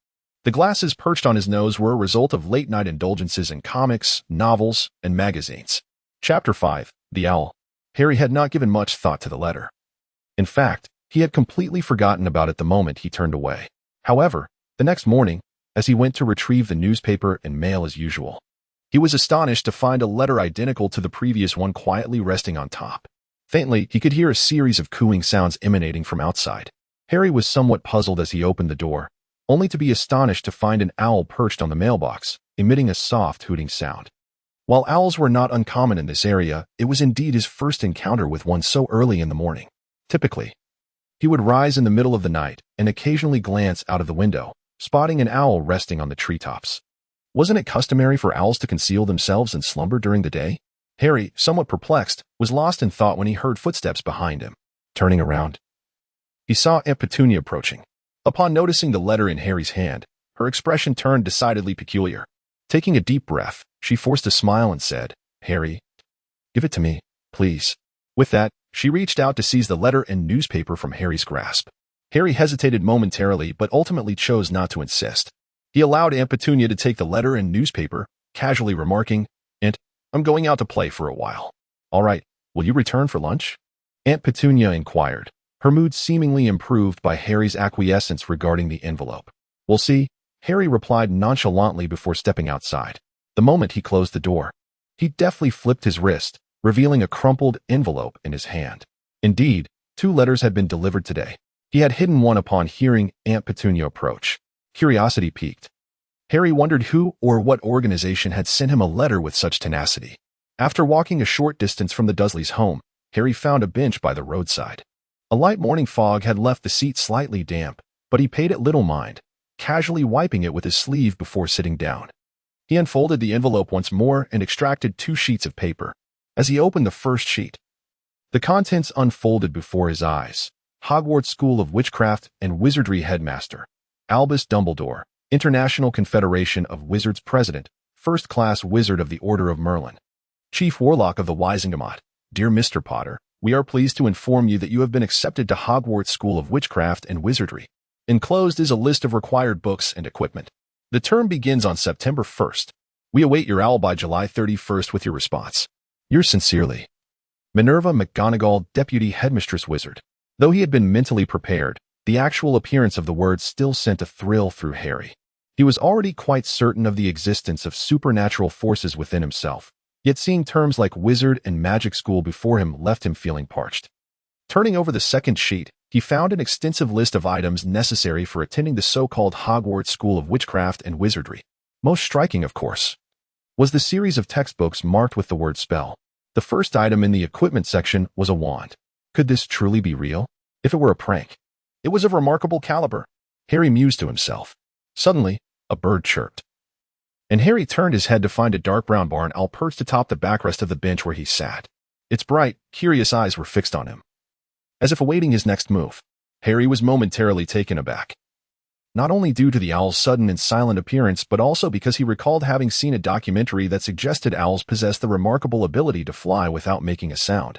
The glasses perched on his nose were a result of late-night indulgences in comics, novels, and magazines. Chapter 5, The Owl. Harry had not given much thought to the letter. In fact, he had completely forgotten about it the moment he turned away. However, the next morning, as he went to retrieve the newspaper and mail as usual, he was astonished to find a letter identical to the previous one quietly resting on top. Faintly, he could hear a series of cooing sounds emanating from outside. Harry was somewhat puzzled as he opened the door, only to be astonished to find an owl perched on the mailbox, emitting a soft hooting sound. While owls were not uncommon in this area, it was indeed his first encounter with one so early in the morning. Typically, he would rise in the middle of the night and occasionally glance out of the window, spotting an owl resting on the treetops. Wasn't it customary for owls to conceal themselves in slumber during the day? Harry, somewhat perplexed, was lost in thought when he heard footsteps behind him. Turning around, he saw Aunt Petunia approaching. Upon noticing the letter in Harry's hand, her expression turned decidedly peculiar. Taking a deep breath, she forced a smile and said, "Harry, give it to me, please." With that, she reached out to seize the letter and newspaper from Harry's grasp. Harry hesitated momentarily but ultimately chose not to insist. He allowed Aunt Petunia to take the letter and newspaper, casually remarking, "Aunt, I'm going out to play for a while." "All right, will you return for lunch?" Aunt Petunia inquired, her mood seemingly improved by Harry's acquiescence regarding the envelope. "We'll see," Harry replied nonchalantly before stepping outside. The moment he closed the door, he deftly flipped his wrist, revealing a crumpled envelope in his hand. Indeed, 2 letters had been delivered today. He had hidden one upon hearing Aunt Petunia approach. Curiosity piqued. Harry wondered who or what organization had sent him a letter with such tenacity. After walking a short distance from the Dursleys' home, Harry found a bench by the roadside. A light morning fog had left the seat slightly damp, but he paid it little mind, casually wiping it with his sleeve before sitting down. He unfolded the envelope once more and extracted 2 sheets of paper. As he opened the first sheet, the contents unfolded before his eyes. Hogwarts School of Witchcraft and Wizardry Headmaster, Albus Dumbledore, International Confederation of Wizards President, First-Class Wizard of the Order of Merlin, Chief Warlock of the Wisingamot. Dear Mr. Potter, we are pleased to inform you that you have been accepted to Hogwarts School of Witchcraft and Wizardry. Enclosed is a list of required books and equipment. The term begins on September 1st. We await your owl by July 31st with your response. Yours sincerely, Minerva McGonagall, Deputy Headmistress Wizard. Though he had been mentally prepared, the actual appearance of the words still sent a thrill through Harry. He was already quite certain of the existence of supernatural forces within himself, yet seeing terms like wizard and magic school before him left him feeling parched. Turning over the second sheet, he found an extensive list of items necessary for attending the so-called Hogwarts School of Witchcraft and Wizardry. Most striking, of course, was the series of textbooks marked with the word spell. The first item in the equipment section was a wand. Could this truly be real? If it were a prank, it was of remarkable caliber, Harry mused to himself. Suddenly, a bird chirped, and Harry turned his head to find a dark brown barn owl perched atop the backrest of the bench where he sat. Its bright, curious eyes were fixed on him, as if awaiting his next move. Harry was momentarily taken aback, not only due to the owl's sudden and silent appearance, but also because he recalled having seen a documentary that suggested owls possess the remarkable ability to fly without making a sound,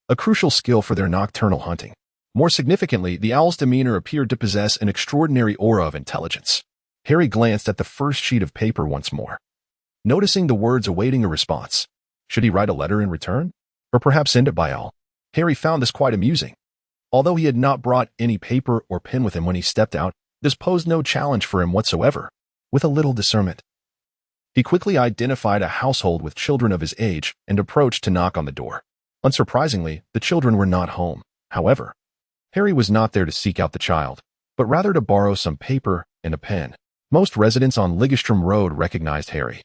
a crucial skill for their nocturnal hunting. More significantly, the owl's demeanor appeared to possess an extraordinary aura of intelligence. Harry glanced at the first sheet of paper once more, noticing the words awaiting a response. Should he write a letter in return? Or perhaps send it by owl? Harry found this quite amusing. Although he had not brought any paper or pen with him when he stepped out, this posed no challenge for him whatsoever. With a little discernment, he quickly identified a household with children of his age and approached to knock on the door. Unsurprisingly, the children were not home. However, Harry was not there to seek out the child, but rather to borrow some paper and a pen. Most residents on Ligastrom Road recognized Harry,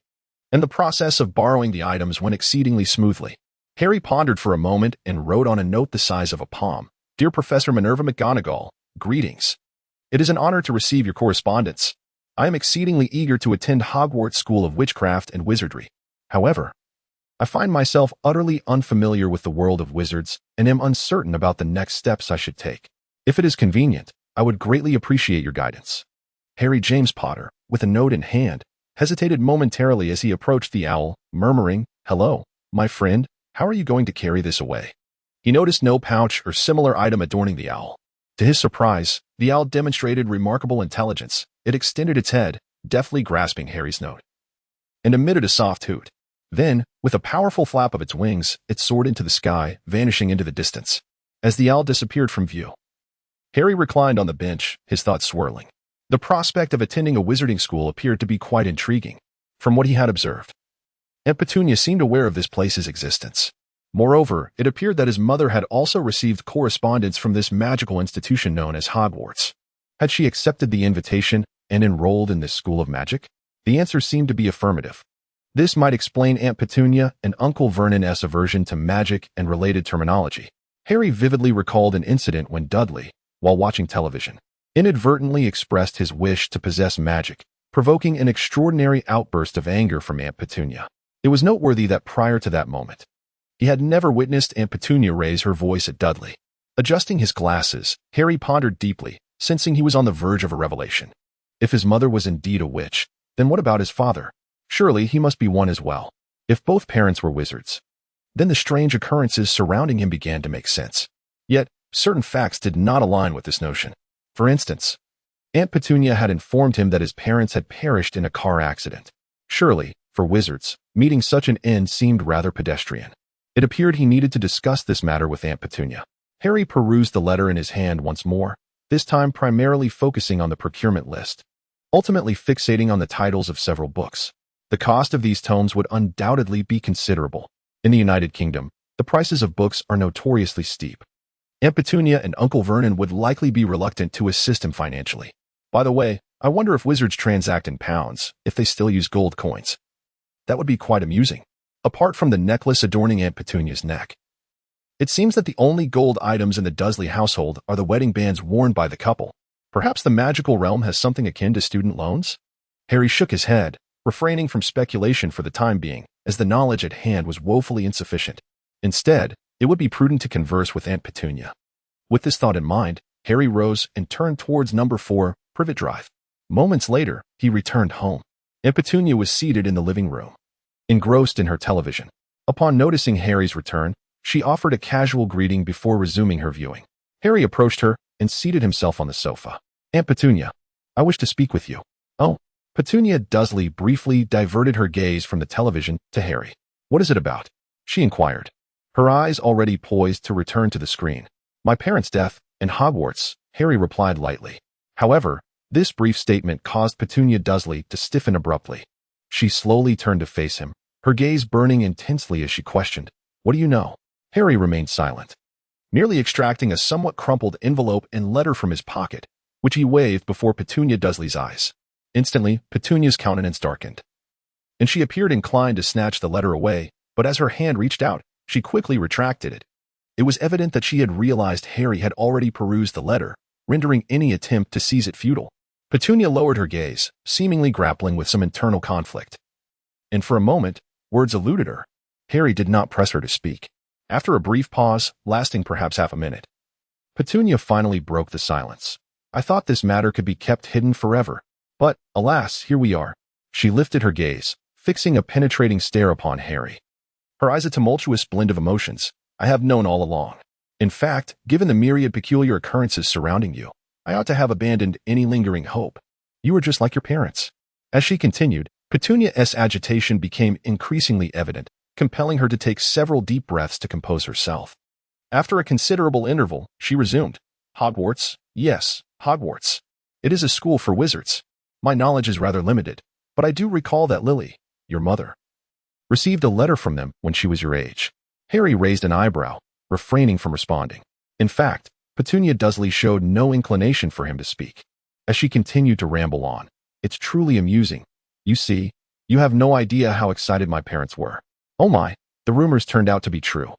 and the process of borrowing the items went exceedingly smoothly. Harry pondered for a moment and wrote on a note the size of a palm, "Dear Professor Minerva McGonagall, greetings. It is an honor to receive your correspondence. I am exceedingly eager to attend Hogwarts School of Witchcraft and Wizardry. However, I find myself utterly unfamiliar with the world of wizards and am uncertain about the next steps I should take. If it is convenient, I would greatly appreciate your guidance." Harry James Potter, with a note in hand, hesitated momentarily as he approached the owl, murmuring, "Hello, my friend, how are you going to carry this away?" He noticed no pouch or similar item adorning the owl. To his surprise, the owl demonstrated remarkable intelligence. It extended its head, deftly grasping Harry's note, and emitted a soft hoot. Then, with a powerful flap of its wings, it soared into the sky, vanishing into the distance. As the owl disappeared from view, Harry reclined on the bench, his thoughts swirling. The prospect of attending a wizarding school appeared to be quite intriguing, from what he had observed. Aunt Petunia seemed aware of this place's existence. Moreover, it appeared that his mother had also received correspondence from this magical institution known as Hogwarts. Had she accepted the invitation and enrolled in this school of magic? The answer seemed to be affirmative. This might explain Aunt Petunia and Uncle Vernon's aversion to magic and related terminology. Harry vividly recalled an incident when Dudley, while watching television, inadvertently expressed his wish to possess magic, provoking an extraordinary outburst of anger from Aunt Petunia. It was noteworthy that prior to that moment, he had never witnessed Aunt Petunia raise her voice at Dudley. Adjusting his glasses, Harry pondered deeply, sensing he was on the verge of a revelation. If his mother was indeed a witch, then what about his father? Surely he must be one as well. If both parents were wizards, then the strange occurrences surrounding him began to make sense. Yet, certain facts did not align with this notion. For instance, Aunt Petunia had informed him that his parents had perished in a car accident. Surely, for wizards, meeting such an end seemed rather pedestrian. It appeared he needed to discuss this matter with Aunt Petunia. Harry perused the letter in his hand once more, this time primarily focusing on the procurement list, ultimately fixating on the titles of several books. The cost of these tomes would undoubtedly be considerable. In the United Kingdom, the prices of books are notoriously steep. Aunt Petunia and Uncle Vernon would likely be reluctant to assist him financially. By the way, I wonder if wizards transact in pounds, if they still use gold coins. That would be quite amusing. Apart from the necklace adorning Aunt Petunia's neck, it seems that the only gold items in the Dursley household are the wedding bands worn by the couple. Perhaps the magical realm has something akin to student loans? Harry shook his head, refraining from speculation for the time being, as the knowledge at hand was woefully insufficient. Instead, it would be prudent to converse with Aunt Petunia. With this thought in mind, Harry rose and turned towards number 4, Privet Drive. Moments later, he returned home. Aunt Petunia was seated in the living room, engrossed in her television. Upon noticing Harry's return, she offered a casual greeting before resuming her viewing. Harry approached her and seated himself on the sofa. "Aunt Petunia, I wish to speak with you." "Oh." Petunia Dursley briefly diverted her gaze from the television to Harry. "What is it about?" she inquired, her eyes already poised to return to the screen. "My parents' death, and Hogwarts," Harry replied lightly. However, this brief statement caused Petunia Dursley to stiffen abruptly. She slowly turned to face him, her gaze burning intensely as she questioned, "What do you know?" Harry remained silent, merely extracting a somewhat crumpled envelope and letter from his pocket, which he waved before Petunia Dursley's eyes. Instantly, Petunia's countenance darkened, and she appeared inclined to snatch the letter away, but as her hand reached out, she quickly retracted it. It was evident that she had realized Harry had already perused the letter, rendering any attempt to seize it futile. Petunia lowered her gaze, seemingly grappling with some internal conflict. And for a moment, words eluded her. Harry did not press her to speak. After a brief pause, lasting perhaps half a minute, Petunia finally broke the silence. "I thought this matter could be kept hidden forever. But, alas, here we are." She lifted her gaze, fixing a penetrating stare upon Harry. Her eyes a tumultuous blend of emotions. "I have known all along. In fact, given the myriad peculiar occurrences surrounding you, I ought to have abandoned any lingering hope. You are just like your parents." As she continued, Petunia's agitation became increasingly evident, compelling her to take several deep breaths to compose herself. After a considerable interval, she resumed. "Hogwarts, yes, Hogwarts. It is a school for wizards. My knowledge is rather limited, but I do recall that Lily, your mother, received a letter from them when she was your age." Harry raised an eyebrow, refraining from responding. In fact, Petunia Dursley showed no inclination for him to speak. As she continued to ramble on, It's truly amusing. You see, you have no idea how excited my parents were. Oh my, the rumors turned out to be true.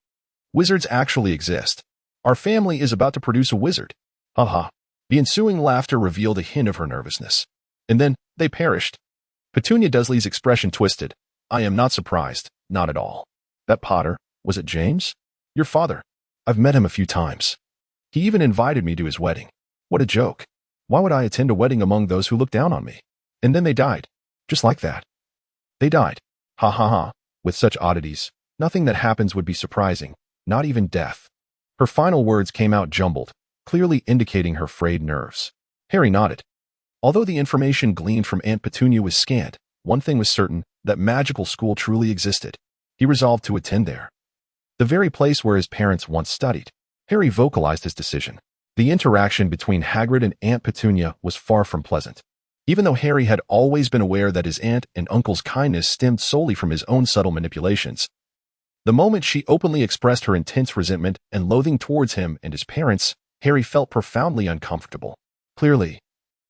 Wizards actually exist. Our family is about to produce a wizard. Haha. The ensuing laughter revealed a hint of her nervousness. And then, they perished. Petunia Dursley's expression twisted. I am not surprised, not at all. That Potter, was it James? Your father. I've met him a few times. He even invited me to his wedding. What a joke. Why would I attend a wedding among those who look down on me? And then they died. Just like that. They died. Ha ha ha. With such oddities, nothing that happens would be surprising, not even death. Her final words came out jumbled, clearly indicating her frayed nerves. Harry nodded. Although the information gleaned from Aunt Petunia was scant, one thing was certain, that magical school truly existed. He resolved to attend there. The very place where his parents once studied. Harry vocalized his decision. The interaction between Hagrid and Aunt Petunia was far from pleasant. Even though Harry had always been aware that his aunt and uncle's kindness stemmed solely from his own subtle manipulations, the moment she openly expressed her intense resentment and loathing towards him and his parents, Harry felt profoundly uncomfortable. Clearly,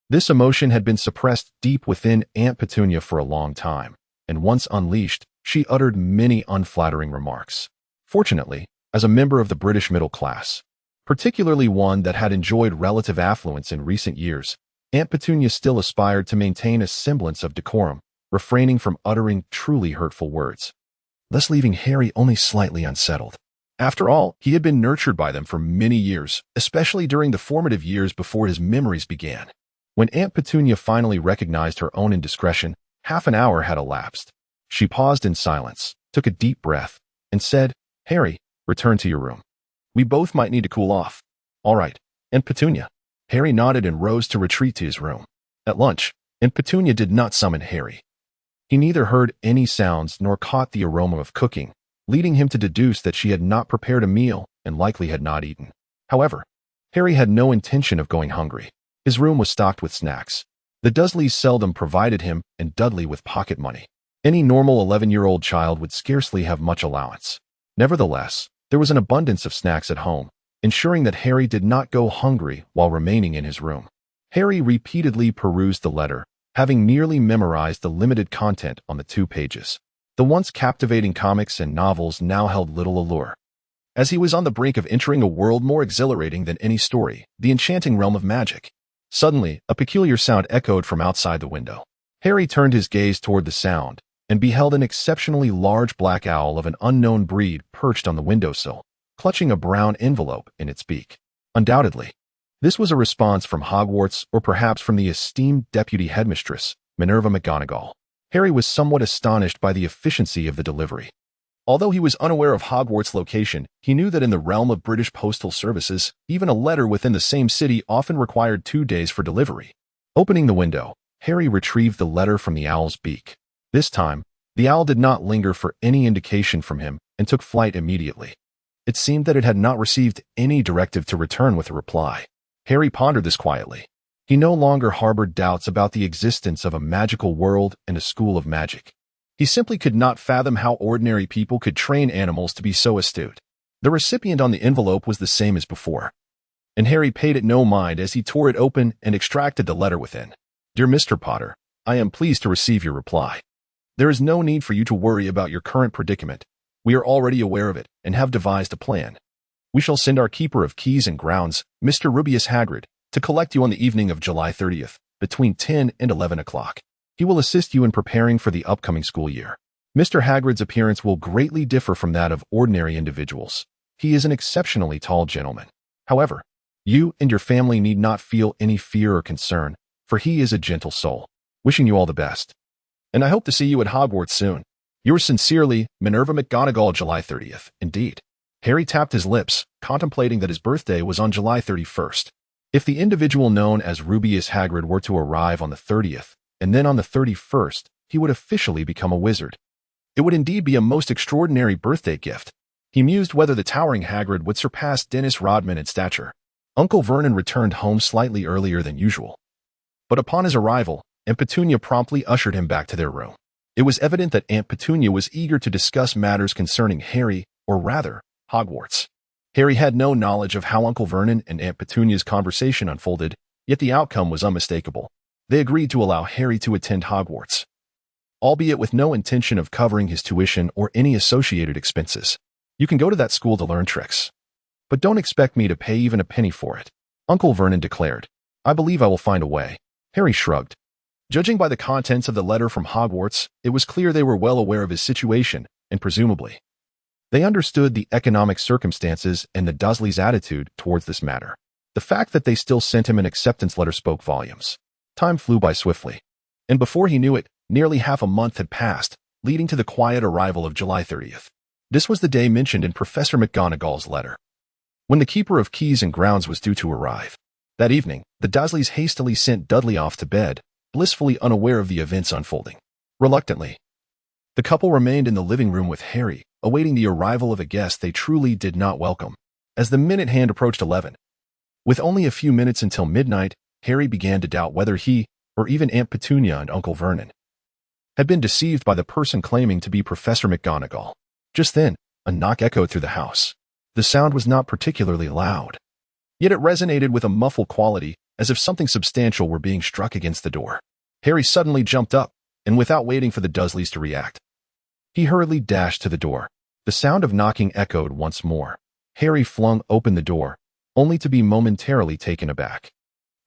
this emotion had been suppressed deep within Aunt Petunia for a long time, and once unleashed, she uttered many unflattering remarks. Fortunately, as a member of the British middle class, particularly one that had enjoyed relative affluence in recent years, Aunt Petunia still aspired to maintain a semblance of decorum, refraining from uttering truly hurtful words, thus leaving Harry only slightly unsettled. After all, he had been nurtured by them for many years, especially during the formative years before his memories began. When Aunt Petunia finally recognized her own indiscretion, half an hour had elapsed. She paused in silence, took a deep breath, and said, Harry, return to your room. We both might need to cool off. All right, Aunt Petunia. Harry nodded and rose to retreat to his room. At lunch, Aunt Petunia did not summon Harry. He neither heard any sounds nor caught the aroma of cooking, leading him to deduce that she had not prepared a meal and likely had not eaten. However, Harry had no intention of going hungry. His room was stocked with snacks. The Dursleys seldom provided him and Dudley with pocket money. Any normal 11-year-old child would scarcely have much allowance. Nevertheless, there was an abundance of snacks at home, ensuring that Harry did not go hungry while remaining in his room. Harry repeatedly perused the letter, having nearly memorized the limited content on the 2 pages. The once captivating comics and novels now held little allure. As he was on the brink of entering a world more exhilarating than any story, the enchanting realm of magic, suddenly, a peculiar sound echoed from outside the window. Harry turned his gaze toward the sound and beheld an exceptionally large black owl of an unknown breed perched on the windowsill, clutching a brown envelope in its beak. Undoubtedly, this was a response from Hogwarts or perhaps from the esteemed deputy headmistress, Minerva McGonagall. Harry was somewhat astonished by the efficiency of the delivery. Although he was unaware of Hogwarts' location, he knew that in the realm of British postal services, even a letter within the same city often required 2 days for delivery. Opening the window, Harry retrieved the letter from the owl's beak. This time, the owl did not linger for any indication from him and took flight immediately. It seemed that it had not received any directive to return with a reply. Harry pondered this quietly. He no longer harbored doubts about the existence of a magical world and a school of magic. He simply could not fathom how ordinary people could train animals to be so astute. The recipient on the envelope was the same as before, and Harry paid it no mind as he tore it open and extracted the letter within. Dear Mr. Potter, I am pleased to receive your reply. There is no need for you to worry about your current predicament. We are already aware of it and have devised a plan. We shall send our keeper of keys and grounds, Mr. Rubius Hagrid, to collect you on the evening of July 30th, between 10 and 11 o'clock. He will assist you in preparing for the upcoming school year. Mr. Hagrid's appearance will greatly differ from that of ordinary individuals. He is an exceptionally tall gentleman. However, you and your family need not feel any fear or concern, for he is a gentle soul. Wishing you all the best. And I hope to see you at Hogwarts soon. Yours sincerely, Minerva McGonagall. July 30th. Indeed. Harry tapped his lips, contemplating that his birthday was on July 31st. If the individual known as Rubius Hagrid were to arrive on the 30th, and then on the 31st, he would officially become a wizard. It would indeed be a most extraordinary birthday gift. He mused whether the towering Hagrid would surpass Dennis Rodman in stature. Uncle Vernon returned home slightly earlier than usual. But upon his arrival, Aunt Petunia promptly ushered him back to their room. It was evident that Aunt Petunia was eager to discuss matters concerning Harry, or rather, Hogwarts. Harry had no knowledge of how Uncle Vernon and Aunt Petunia's conversation unfolded, yet the outcome was unmistakable. They agreed to allow Harry to attend Hogwarts, albeit with no intention of covering his tuition or any associated expenses. You can go to that school to learn tricks, but don't expect me to pay even a penny for it, Uncle Vernon declared. I believe I will find a way. Harry shrugged. Judging by the contents of the letter from Hogwarts, it was clear they were well aware of his situation, and presumably, they understood the economic circumstances and the Dursleys' attitude towards this matter. The fact that they still sent him an acceptance letter spoke volumes. Time flew by swiftly, and before he knew it, nearly half a month had passed, leading to the quiet arrival of July 30th. This was the day mentioned in Professor McGonagall's letter, when the Keeper of Keys and Grounds was due to arrive. That evening, the Dursleys hastily sent Dudley off to bed, blissfully unaware of the events unfolding. Reluctantly, the couple remained in the living room with Harry, awaiting the arrival of a guest they truly did not welcome. As the minute hand approached 11, with only a few minutes until midnight, Harry began to doubt whether he, or even Aunt Petunia and Uncle Vernon, had been deceived by the person claiming to be Professor McGonagall. Just then, a knock echoed through the house. The sound was not particularly loud, yet it resonated with a muffled quality, as if something substantial were being struck against the door. Harry suddenly jumped up, and without waiting for the Dursleys to react, he hurriedly dashed to the door. The sound of knocking echoed once more. Harry flung open the door, only to be momentarily taken aback.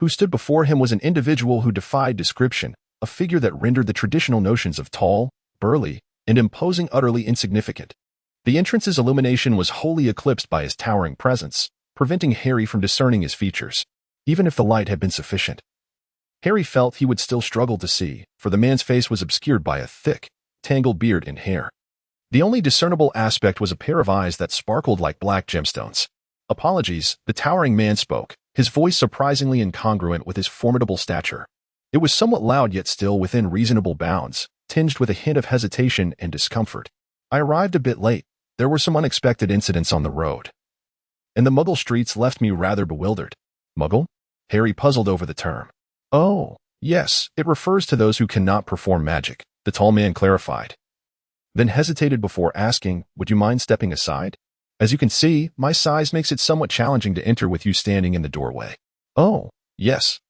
Who stood before him was an individual who defied description, a figure that rendered the traditional notions of tall, burly, and imposing utterly insignificant. The entrance's illumination was wholly eclipsed by his towering presence, preventing Harry from discerning his features, even if the light had been sufficient. Harry felt he would still struggle to see, for the man's face was obscured by a thick, tangled beard and hair. The only discernible aspect was a pair of eyes that sparkled like black gemstones. Apologies, the towering man spoke, his voice surprisingly incongruent with his formidable stature. It was somewhat loud yet still within reasonable bounds, tinged with a hint of hesitation and discomfort. I arrived a bit late. There were some unexpected incidents on the road, and the Muggle streets left me rather bewildered. Muggle? Harry puzzled over the term. Oh, yes, it refers to those who cannot perform magic, the tall man clarified, then hesitated before asking, would you mind stepping aside? As you can see, my size makes it somewhat challenging to enter with you standing in the doorway. Oh, yes.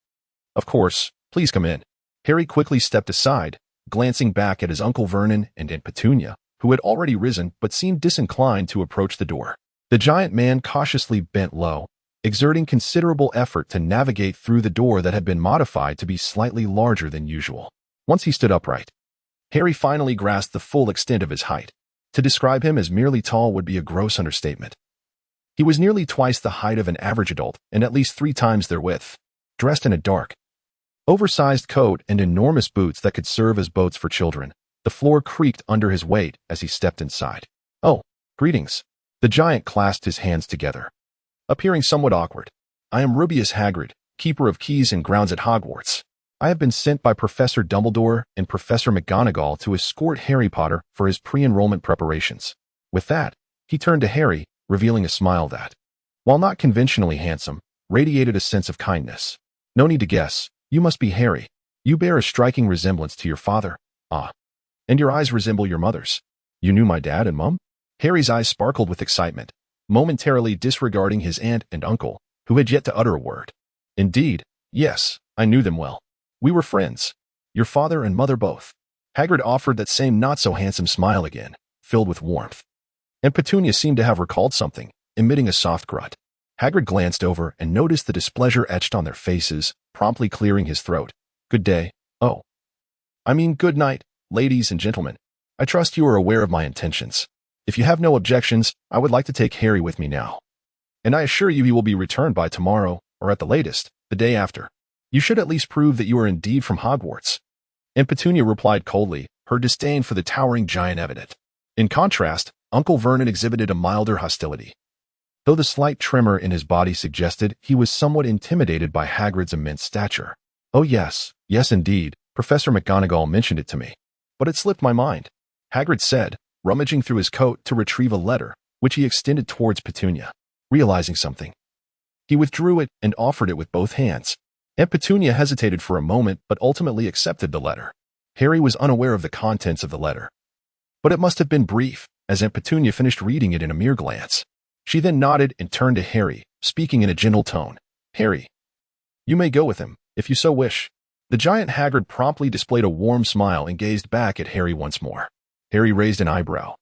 Of course, please come in. Harry quickly stepped aside, glancing back at his Uncle Vernon and Aunt Petunia, who had already risen but seemed disinclined to approach the door. The giant man cautiously bent low, exerting considerable effort to navigate through the door that had been modified to be slightly larger than usual. Once he stood upright, Harry finally grasped the full extent of his height. To describe him as merely tall would be a gross understatement. He was nearly twice the height of an average adult and at least 3 times their width, dressed in a dark, oversized coat and enormous boots that could serve as boats for children. The floor creaked under his weight as he stepped inside. Oh, greetings. The giant clasped his hands together, appearing somewhat awkward. I am Rubius Hagrid, Keeper of Keys and Grounds at Hogwarts. I have been sent by Professor Dumbledore and Professor McGonagall to escort Harry Potter for his pre-enrollment preparations. With that, he turned to Harry, revealing a smile that, while not conventionally handsome, radiated a sense of kindness. No need to guess, you must be Harry. You bear a striking resemblance to your father. Ah. And your eyes resemble your mother's. You knew my dad and mum? Harry's eyes sparkled with excitement, momentarily disregarding his aunt and uncle, who had yet to utter a word. Indeed, yes, I knew them well. We were friends. Your father and mother both. Hagrid offered that same not-so-handsome smile again, filled with warmth. And Petunia seemed to have recalled something, emitting a soft grunt. Hagrid glanced over and noticed the displeasure etched on their faces, promptly clearing his throat. Good day. Oh. I mean good night, ladies and gentlemen. I trust you are aware of my intentions. If you have no objections, I would like to take Harry with me now. And I assure you he will be returned by tomorrow, or at the latest, the day after. You should at least prove that you are indeed from Hogwarts. And Petunia replied coldly, her disdain for the towering giant evident. In contrast, Uncle Vernon exhibited a milder hostility, though the slight tremor in his body suggested he was somewhat intimidated by Hagrid's immense stature. Oh yes, yes indeed, Professor McGonagall mentioned it to me. But it slipped my mind, Hagrid said, rummaging through his coat to retrieve a letter, which he extended towards Petunia. Realizing something, he withdrew it and offered it with both hands. Aunt Petunia hesitated for a moment but ultimately accepted the letter. Harry was unaware of the contents of the letter, but it must have been brief, as Aunt Petunia finished reading it in a mere glance. She then nodded and turned to Harry, speaking in a gentle tone. Harry, you may go with him, if you so wish. The giant Hagrid promptly displayed a warm smile and gazed back at Harry once more. Harry raised an eyebrow,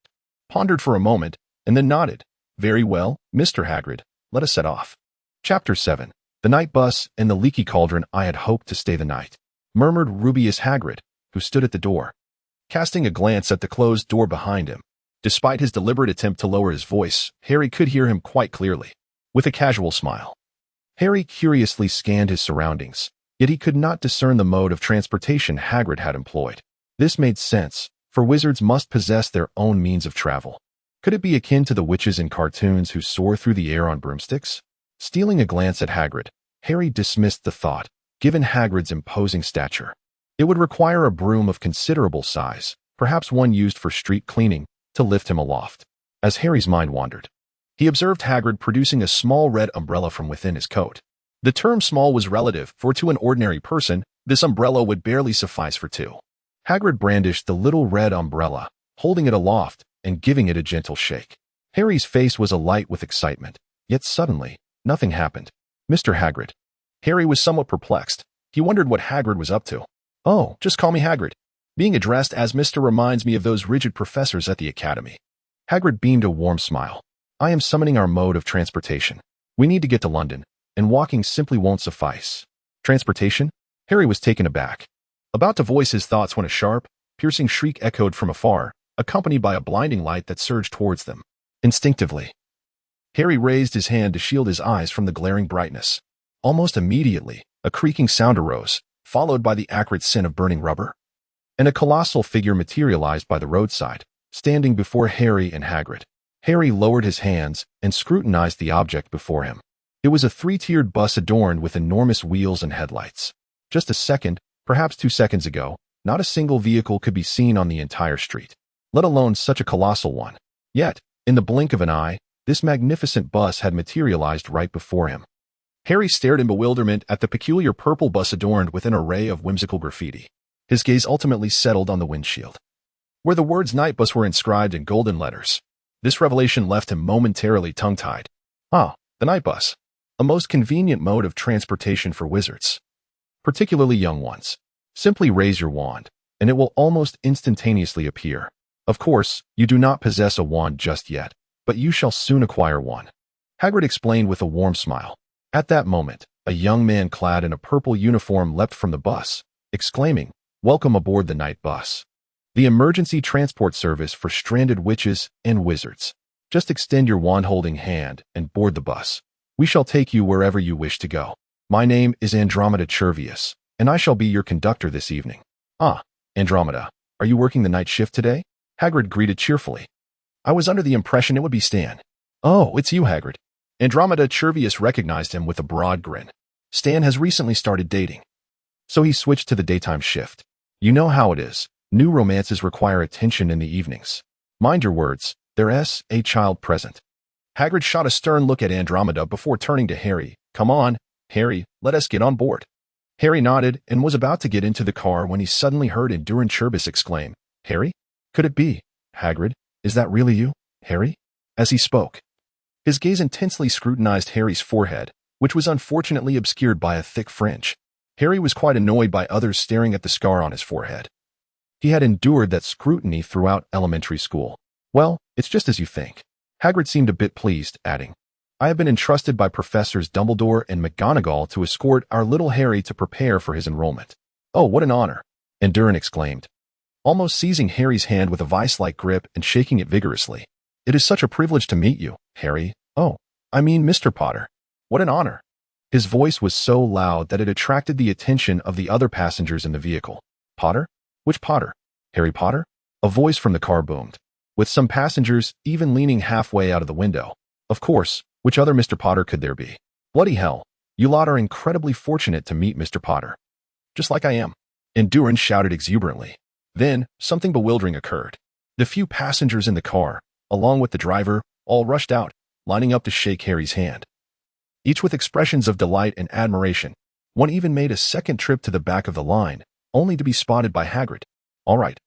pondered for a moment, and then nodded. Very well, Mr. Hagrid, let us set off. Chapter 7. The Night Bus and the Leaky Cauldron. I had hoped to stay the night, murmured Rubeus Hagrid, who stood at the door, casting a glance at the closed door behind him. Despite his deliberate attempt to lower his voice, Harry could hear him quite clearly. With a casual smile, Harry curiously scanned his surroundings, yet he could not discern the mode of transportation Hagrid had employed. This made sense, for wizards must possess their own means of travel. Could it be akin to the witches in cartoons who soar through the air on broomsticks? Stealing a glance at Hagrid, Harry dismissed the thought, given Hagrid's imposing stature. It would require a broom of considerable size, perhaps one used for street cleaning, to lift him aloft. As Harry's mind wandered, he observed Hagrid producing a small red umbrella from within his coat. The term small was relative, for to an ordinary person, this umbrella would barely suffice for two. Hagrid brandished the little red umbrella, holding it aloft and giving it a gentle shake. Harry's face was alight with excitement, yet suddenly, nothing happened. Mr. Hagrid. Harry was somewhat perplexed. He wondered what Hagrid was up to. Oh, just call me Hagrid. Being addressed as Mr. reminds me of those rigid professors at the academy. Hagrid beamed a warm smile. I am summoning our mode of transportation. We need to get to London, and walking simply won't suffice. Transportation? Harry was taken aback, about to voice his thoughts when a sharp, piercing shriek echoed from afar, accompanied by a blinding light that surged towards them. Instinctively, Harry raised his hand to shield his eyes from the glaring brightness. Almost immediately, a creaking sound arose, followed by the acrid scent of burning rubber, and a colossal figure materialized by the roadside, standing before Harry and Hagrid. Harry lowered his hands and scrutinized the object before him. It was a three-tiered bus adorned with enormous wheels and headlights. Just a second, perhaps 2 seconds ago, not a single vehicle could be seen on the entire street, let alone such a colossal one. Yet, in the blink of an eye, this magnificent bus had materialized right before him. Harry stared in bewilderment at the peculiar purple bus adorned with an array of whimsical graffiti. His gaze ultimately settled on the windshield, where the words Night Bus were inscribed in golden letters. This revelation left him momentarily tongue-tied. Ah, the Night Bus. A most convenient mode of transportation for wizards, particularly young ones. Simply raise your wand, and it will almost instantaneously appear. Of course, you do not possess a wand just yet, but you shall soon acquire one. Hagrid explained with a warm smile. At that moment, a young man clad in a purple uniform leapt from the bus, exclaiming, "Welcome aboard the Night Bus, the emergency transport service for stranded witches and wizards. Just extend your wand-holding hand and board the bus. We shall take you wherever you wish to go. My name is Andromeda Chervius, and I shall be your conductor this evening." Ah, Andromeda, are you working the night shift today? Hagrid greeted cheerfully. I was under the impression it would be Stan. Oh, it's you, Hagrid. Andromeda Chervius recognized him with a broad grin. Stan has recently started dating, so he switched to the daytime shift. You know how it is. New romances require attention in the evenings. Mind your words, there's a child present. Hagrid shot a stern look at Andromeda before turning to Harry. Come on, Harry, let us get on board. Harry nodded and was about to get into the car when he suddenly heard Endurin Cherbis exclaim, Harry? Could it be? Hagrid, is that really you, Harry? As he spoke, his gaze intensely scrutinized Harry's forehead, which was unfortunately obscured by a thick fringe. Harry was quite annoyed by others staring at the scar on his forehead. He had endured that scrutiny throughout elementary school. Well, it's just as you think. Hagrid seemed a bit pleased, adding, I have been entrusted by Professors Dumbledore and McGonagall to escort our little Harry to prepare for his enrollment. Oh, what an honor, Endurin exclaimed, almost seizing Harry's hand with a vice-like grip and shaking it vigorously. It is such a privilege to meet you, Harry. Oh, I mean Mr. Potter. What an honor. His voice was so loud that it attracted the attention of the other passengers in the vehicle. Potter? Which Potter? Harry Potter? A voice from the car boomed, with some passengers even leaning halfway out of the window. Of course, which other Mr. Potter could there be? Bloody hell, you lot are incredibly fortunate to meet Mr. Potter. Just like I am. Endurin shouted exuberantly. Then, something bewildering occurred. The few passengers in the car, along with the driver, all rushed out, lining up to shake Harry's hand, each with expressions of delight and admiration. One even made a second trip to the back of the line, only to be spotted by Hagrid. All right.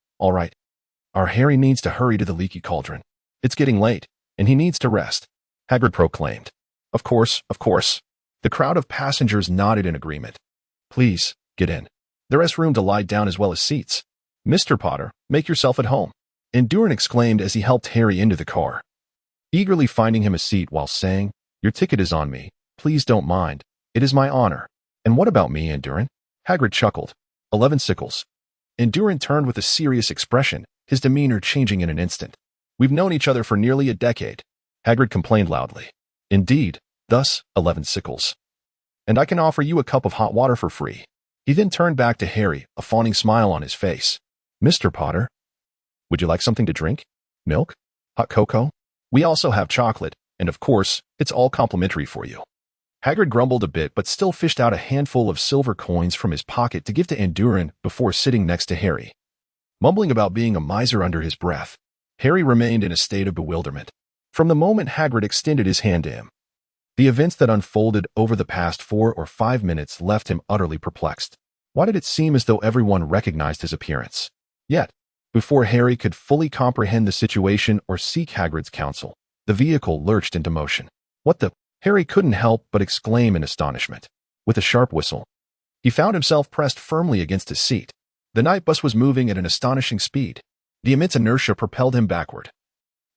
Our Harry needs to hurry to the Leaky Cauldron. It's getting late, and he needs to rest, Hagrid proclaimed. Of course. The crowd of passengers nodded in agreement. Please, get in. There's room to lie down as well as seats. Mr. Potter, make yourself at home. Endurin exclaimed as he helped Harry into the car, eagerly finding him a seat while saying, "Your ticket is on me. Please don't mind. It is my honor." "And what about me, Endurin?" Hagrid chuckled. 11 sickles. Endurin turned with a serious expression, his demeanor changing in an instant. "We've known each other for nearly a decade," Hagrid complained loudly. "Indeed, thus 11 sickles. And I can offer you a cup of hot water for free." He then turned back to Harry, a fawning smile on his face. "Mr. Potter, would you like something to drink? Milk? Hot cocoa? We also have chocolate, and of course, it's all complimentary for you." Hagrid grumbled a bit but still fished out a handful of silver coins from his pocket to give to Endurin before sitting next to Harry. Mumbling about being a miser under his breath, Harry remained in a state of bewilderment from the moment Hagrid extended his hand to him. The events that unfolded over the past 4 or 5 minutes left him utterly perplexed. Why did it seem as though everyone recognized his appearance? Yet, before Harry could fully comprehend the situation or seek Hagrid's counsel, the vehicle lurched into motion. "What the—" Harry couldn't help but exclaim in astonishment. With a sharp whistle, he found himself pressed firmly against his seat. The night bus was moving at an astonishing speed. The immense inertia propelled him backward.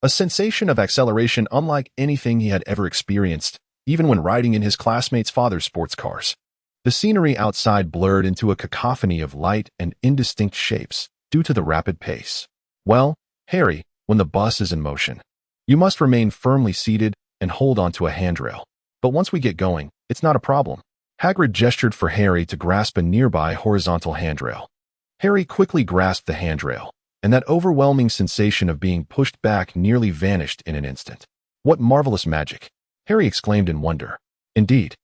A sensation of acceleration unlike anything he had ever experienced, even when riding in his classmates' father's sports cars. The scenery outside blurred into a cacophony of light and indistinct shapes due to the rapid pace. "Well, Harry, when the bus is in motion, you must remain firmly seated and hold onto a handrail. But once we get going, it's not a problem." Hagrid gestured for Harry to grasp a nearby horizontal handrail. Harry quickly grasped the handrail, and that overwhelming sensation of being pushed back nearly vanished in an instant. "What marvelous magic!" Harry exclaimed in wonder. "Indeed,"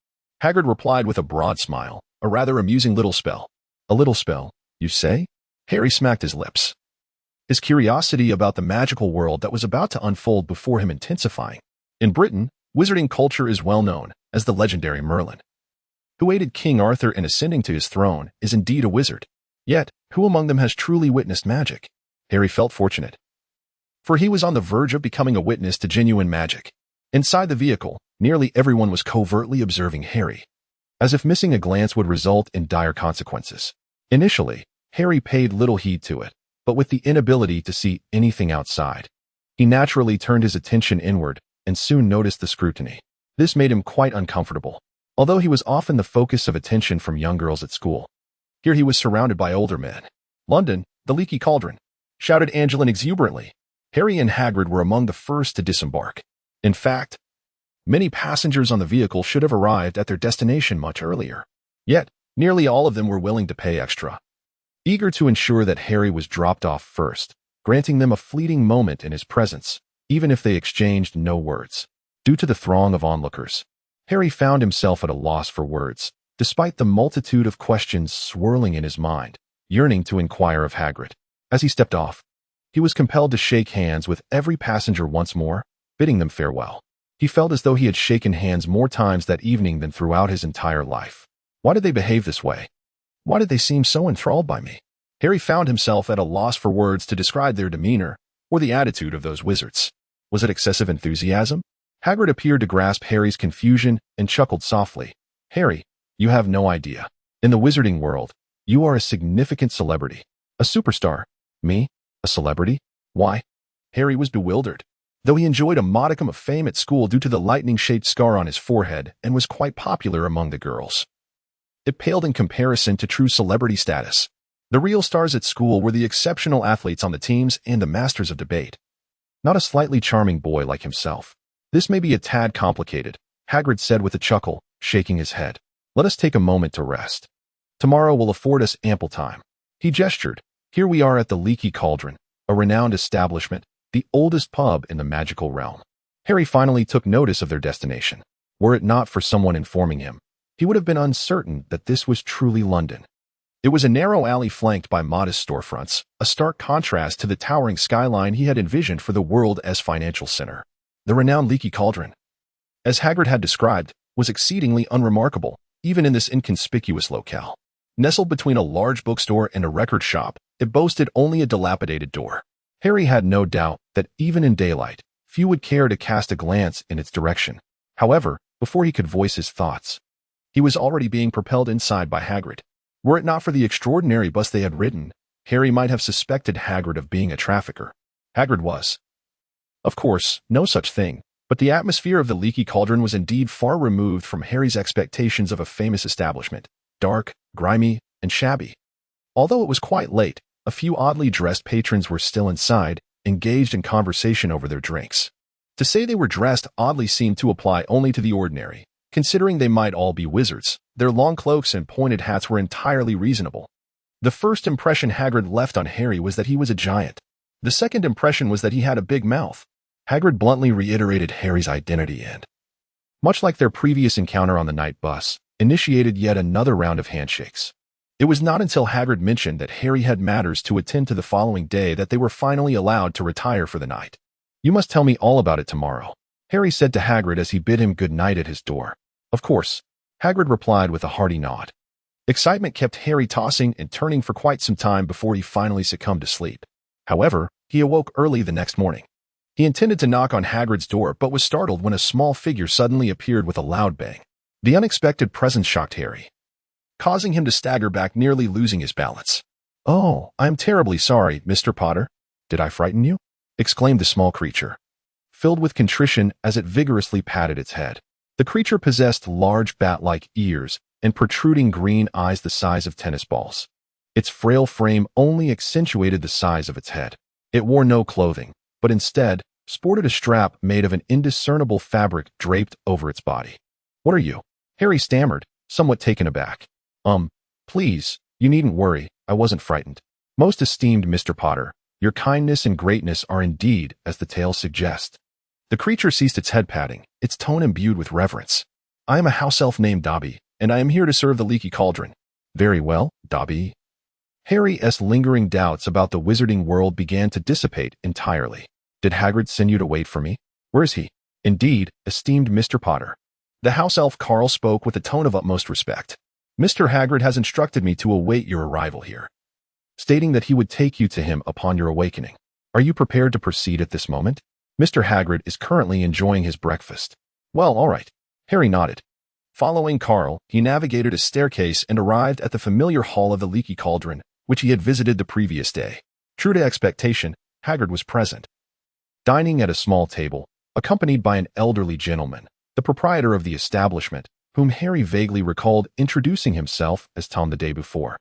Hagrid replied with a broad smile, "a rather amusing little spell." "A little spell, you say?" Harry smacked his lips, his curiosity about the magical world that was about to unfold before him intensifying. In Britain, wizarding culture is well known as the legendary Merlin, who aided King Arthur in ascending to his throne, is indeed a wizard. Yet, who among them has truly witnessed magic? Harry felt fortunate, for he was on the verge of becoming a witness to genuine magic. Inside the vehicle, nearly everyone was covertly observing Harry, as if missing a glance would result in dire consequences. Initially, Harry paid little heed to it, but with the inability to see anything outside, he naturally turned his attention inward and soon noticed the scrutiny. This made him quite uncomfortable, although he was often the focus of attention from young girls at school. Here he was surrounded by older men. "London, the leaky cauldron!" shouted Angelin exuberantly. Harry and Hagrid were among the first to disembark. In fact, many passengers on the vehicle should have arrived at their destination much earlier. Yet, nearly all of them were willing to pay extra, eager to ensure that Harry was dropped off first, granting them a fleeting moment in his presence, even if they exchanged no words. Due to the throng of onlookers, Harry found himself at a loss for words, despite the multitude of questions swirling in his mind, yearning to inquire of Hagrid. As he stepped off, he was compelled to shake hands with every passenger once more, bidding them farewell. He felt as though he had shaken hands more times that evening than throughout his entire life. Why did they behave this way? Why did they seem so enthralled by me? Harry found himself at a loss for words to describe their demeanor or the attitude of those wizards. Was it excessive enthusiasm? Hagrid appeared to grasp Harry's confusion and chuckled softly. "Harry, you have no idea. In the wizarding world, you are a significant celebrity. A superstar. Me? A celebrity? Why?" Harry was bewildered. Though he enjoyed a modicum of fame at school due to the lightning-shaped scar on his forehead and was quite popular among the girls, it paled in comparison to true celebrity status. The real stars at school were the exceptional athletes on the teams and the masters of debate, not a slightly charming boy like himself. "This may be a tad complicated," Hagrid said with a chuckle, shaking his head. "Let us take a moment to rest. Tomorrow will afford us ample time." He gestured. Here we are at the Leaky Cauldron, a renowned establishment, the oldest pub in the magical realm. Harry finally took notice of their destination. Were it not for someone informing him, he would have been uncertain that this was truly London. It was a narrow alley flanked by modest storefronts, a stark contrast to the towering skyline he had envisioned for the world as financial center. The renowned Leaky Cauldron, as Hagrid had described, was exceedingly unremarkable, even in this inconspicuous locale. Nestled between a large bookstore and a record shop, it boasted only a dilapidated door. Harry had no doubt that even in daylight, few would care to cast a glance in its direction. However, before he could voice his thoughts, he was already being propelled inside by Hagrid. Were it not for the extraordinary bus they had ridden, Harry might have suspected Hagrid of being a trafficker. Hagrid was, of course, no such thing, but the atmosphere of the Leaky Cauldron was indeed far removed from Harry's expectations of a famous establishment, dark, grimy, and shabby. Although it was quite late, a few oddly dressed patrons were still inside, engaged in conversation over their drinks. To say they were dressed oddly seemed to apply only to the ordinary. Considering they might all be wizards, their long cloaks and pointed hats were entirely reasonable. The first impression Hagrid left on Harry was that he was a giant. The second impression was that he had a big mouth. Hagrid bluntly reiterated Harry's identity and, much like their previous encounter on the night bus, initiated yet another round of handshakes. It was not until Hagrid mentioned that Harry had matters to attend to the following day that they were finally allowed to retire for the night. "You must tell me all about it tomorrow," Harry said to Hagrid as he bid him good night at his door. "Of course," Hagrid replied with a hearty nod. Excitement kept Harry tossing and turning for quite some time before he finally succumbed to sleep. However, he awoke early the next morning. He intended to knock on Hagrid's door but was startled when a small figure suddenly appeared with a loud bang. The unexpected presence shocked Harry, causing him to stagger back, nearly losing his balance. "Oh, I am terribly sorry, Mr. Potter. Did I frighten you?" exclaimed the small creature, filled with contrition as it vigorously patted its head. The creature possessed large bat-like ears and protruding green eyes the size of tennis balls. Its frail frame only accentuated the size of its head. It wore no clothing, but instead sported a strap made of an indiscernible fabric draped over its body. "What are you?" Harry stammered, somewhat taken aback. Please, you needn't worry, I wasn't frightened. Most esteemed Mr. Potter, your kindness and greatness are indeed as the tale suggests." The creature ceased its head patting, its tone imbued with reverence. "I am a house elf named Dobby, and I am here to serve the Leaky Cauldron." "Very well, Dobby." Harry's lingering doubts about the wizarding world began to dissipate entirely. "Did Hagrid send you to wait for me? Where is he?" "Indeed, esteemed Mr. Potter." The house elf Carl spoke with a tone of utmost respect. "Mr. Hagrid has instructed me to await your arrival here, stating that he would take you to him upon your awakening. Are you prepared to proceed at this moment? Mr. Hagrid is currently enjoying his breakfast." "Well, all right." Harry nodded. Following Carl, he navigated a staircase and arrived at the familiar hall of the Leaky Cauldron, which he had visited the previous day. True to expectation, Hagrid was present, dining at a small table, accompanied by an elderly gentleman, the proprietor of the establishment, whom Harry vaguely recalled introducing himself as Tom the day before.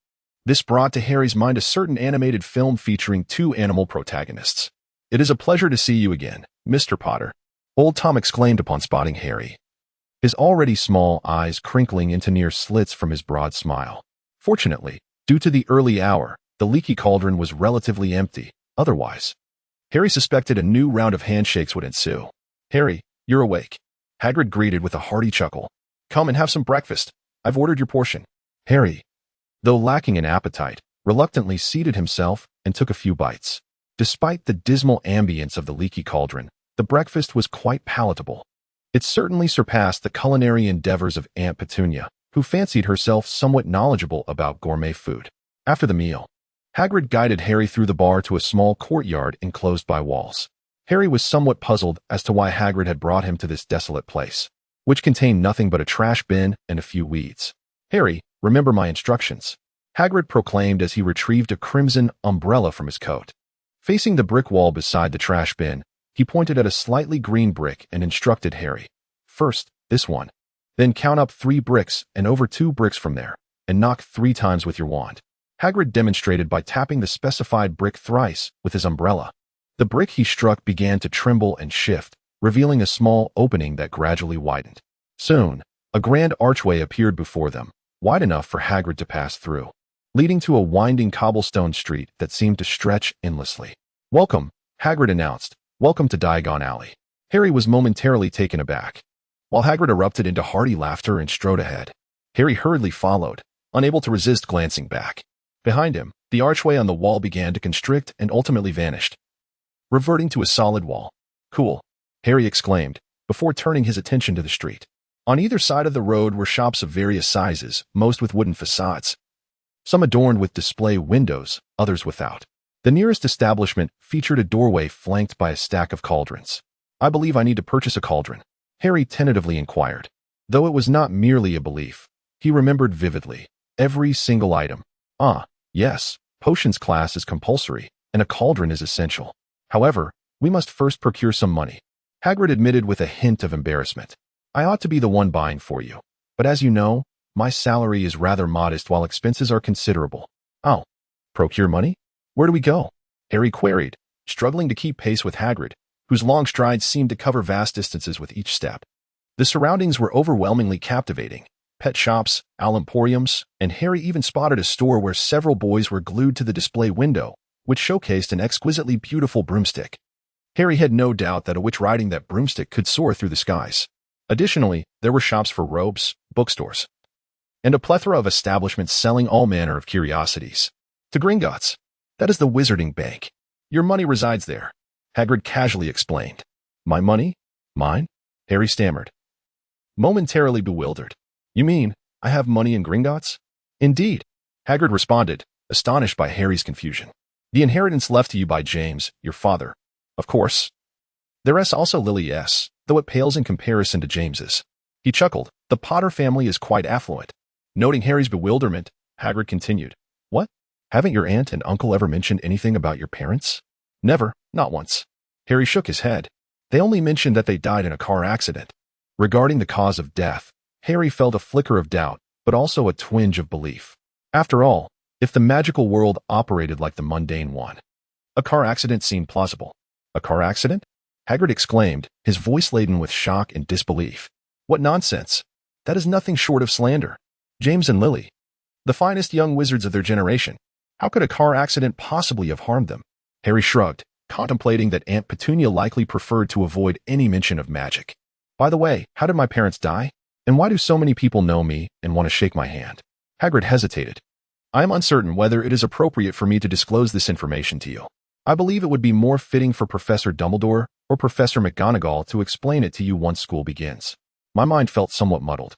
This brought to Harry's mind a certain animated film featuring two animal protagonists. "It is a pleasure to see you again, Mr. Potter," old Tom exclaimed upon spotting Harry, his already small eyes crinkling into near slits from his broad smile. Fortunately, due to the early hour, the Leaky Cauldron was relatively empty. Otherwise, Harry suspected a new round of handshakes would ensue. "Harry, you're awake," Hagrid greeted with a hearty chuckle. "Come and have some breakfast. I've ordered your portion." Harry, though lacking an appetite, reluctantly seated himself and took a few bites. Despite the dismal ambience of the Leaky Cauldron, the breakfast was quite palatable. It certainly surpassed the culinary endeavors of Aunt Petunia, who fancied herself somewhat knowledgeable about gourmet food. After the meal, Hagrid guided Harry through the bar to a small courtyard enclosed by walls. Harry was somewhat puzzled as to why Hagrid had brought him to this desolate place, which contained nothing but a trash bin and a few weeds. "Harry, remember my instructions," Hagrid proclaimed as he retrieved a crimson umbrella from his coat. Facing the brick wall beside the trash bin, he pointed at a slightly green brick and instructed Harry. "First, this one. Then count up 3 bricks and over 2 bricks from there, and knock 3 times with your wand." Hagrid demonstrated by tapping the specified brick thrice with his umbrella. The brick he struck began to tremble and shift, revealing a small opening that gradually widened. Soon, a grand archway appeared before them, wide enough for Hagrid to pass through, leading to a winding cobblestone street that seemed to stretch endlessly. "Welcome," Hagrid announced. "Welcome to Diagon Alley." Harry was momentarily taken aback, while Hagrid erupted into hearty laughter and strode ahead. Harry hurriedly followed, unable to resist glancing back. Behind him, the archway on the wall began to constrict and ultimately vanished, reverting to a solid wall. "Cool," Harry exclaimed, before turning his attention to the street. On either side of the road were shops of various sizes, most with wooden facades, some adorned with display windows, others without. The nearest establishment featured a doorway flanked by a stack of cauldrons. "I believe I need to purchase a cauldron," Harry tentatively inquired. Though it was not merely a belief, he remembered vividly, every single item. Ah, yes, potions class is compulsory, and a cauldron is essential. However, we must first procure some money. Hagrid admitted with a hint of embarrassment. I ought to be the one buying for you, but as you know, my salary is rather modest while expenses are considerable. Oh, procure money? Where do we go? Harry queried, struggling to keep pace with Hagrid, whose long strides seemed to cover vast distances with each step. The surroundings were overwhelmingly captivating. Pet shops, emporiums, and Harry even spotted a store where several boys were glued to the display window, which showcased an exquisitely beautiful broomstick. Harry had no doubt that a witch riding that broomstick could soar through the skies. Additionally, there were shops for robes, bookstores, and a plethora of establishments selling all manner of curiosities. To Gringotts, that is the Wizarding Bank. Your money resides there, Hagrid casually explained. My money? Mine? Harry stammered, momentarily bewildered. You mean, I have money in Gringotts? Indeed, Hagrid responded, astonished by Harry's confusion. The inheritance left to you by James, your father. Of course. There is also Lily S., though it pales in comparison to James's. He chuckled. The Potter family is quite affluent. Noting Harry's bewilderment, Hagrid continued. What? Haven't your aunt and uncle ever mentioned anything about your parents? Never, not once. Harry shook his head. They only mentioned that they died in a car accident. Regarding the cause of death, Harry felt a flicker of doubt, but also a twinge of belief. After all, if the magical world operated like the mundane one, a car accident seemed plausible. A car accident? Hagrid exclaimed, his voice laden with shock and disbelief. What nonsense! That is nothing short of slander. James and Lily, the finest young wizards of their generation. How could a car accident possibly have harmed them? Harry shrugged, contemplating that Aunt Petunia likely preferred to avoid any mention of magic. By the way, how did my parents die? And why do so many people know me and want to shake my hand? Hagrid hesitated. I am uncertain whether it is appropriate for me to disclose this information to you. I believe it would be more fitting for Professor Dumbledore or Professor McGonagall to explain it to you once school begins. My mind felt somewhat muddled,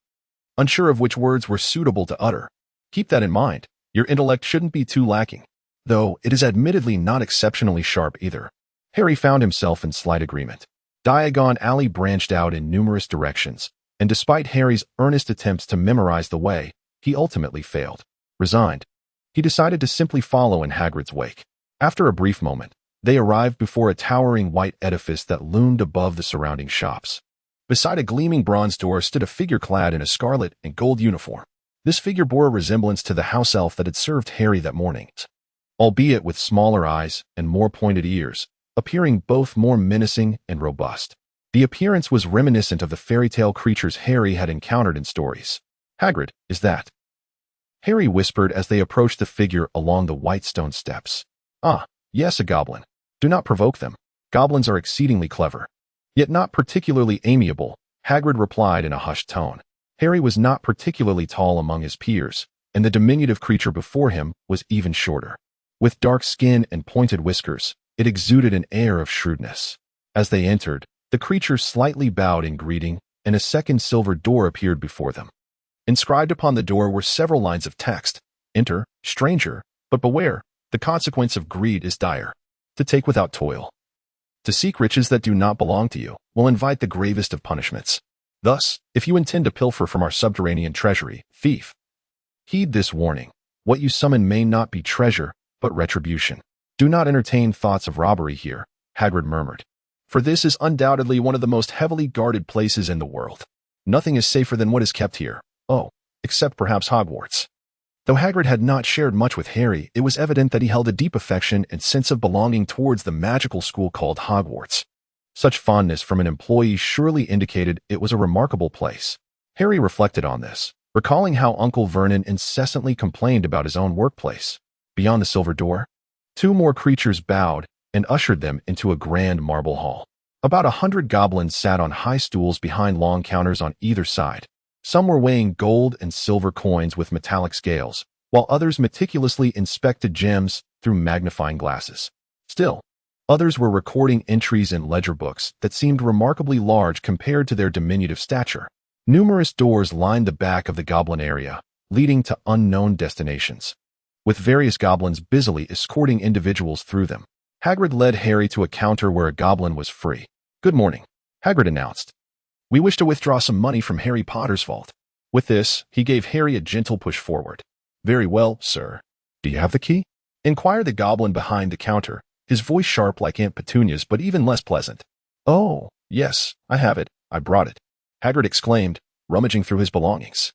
unsure of which words were suitable to utter. Keep that in mind. Your intellect shouldn't be too lacking, though it is admittedly not exceptionally sharp either. Harry found himself in slight agreement. Diagon Alley branched out in numerous directions, and despite Harry's earnest attempts to memorize the way, he ultimately failed. Resigned, he decided to simply follow in Hagrid's wake. After a brief moment, they arrived before a towering white edifice that loomed above the surrounding shops. Beside a gleaming bronze door stood a figure clad in a scarlet and gold uniform. This figure bore a resemblance to the house elf that had served Harry that morning, albeit with smaller eyes and more pointed ears, appearing both more menacing and robust. The appearance was reminiscent of the fairy tale creatures Harry had encountered in stories. Hagrid, is that? Harry whispered as they approached the figure along the white stone steps. Ah, yes, a goblin. Do not provoke them. Goblins are exceedingly clever, yet not particularly amiable, Hagrid replied in a hushed tone. Harry was not particularly tall among his peers, and the diminutive creature before him was even shorter. With dark skin and pointed whiskers, it exuded an air of shrewdness. As they entered, the creature slightly bowed in greeting, and a second silver door appeared before them. Inscribed upon the door were several lines of text. Enter, stranger, but beware, the consequence of greed is dire. To take without toil, to seek riches that do not belong to you, will invite the gravest of punishments. Thus, if you intend to pilfer from our subterranean treasury, thief, heed this warning. What you summon may not be treasure, but retribution. Do not entertain thoughts of robbery here, Hagrid murmured, for this is undoubtedly one of the most heavily guarded places in the world. Nothing is safer than what is kept here. Oh, except perhaps Hogwarts. Though Hagrid had not shared much with Harry, it was evident that he held a deep affection and sense of belonging towards the magical school called Hogwarts. Such fondness from an employee surely indicated it was a remarkable place. Harry reflected on this, recalling how Uncle Vernon incessantly complained about his own workplace. Beyond the silver door, two more creatures bowed and ushered them into a grand marble hall. About 100 goblins sat on high stools behind long counters on either side. Some were weighing gold and silver coins with metallic scales, while others meticulously inspected gems through magnifying glasses. Still, others were recording entries in ledger books that seemed remarkably large compared to their diminutive stature. Numerous doors lined the back of the goblin area, leading to unknown destinations, with various goblins busily escorting individuals through them. Hagrid led Harry to a counter where a goblin was free. Good morning, Hagrid announced. We wish to withdraw some money from Harry Potter's vault. With this, he gave Harry a gentle push forward. Very well, sir. Do you have the key? Inquired the goblin behind the counter, his voice sharp like Aunt Petunia's but even less pleasant. Oh, yes, I have it. I brought it, Hagrid exclaimed, rummaging through his belongings.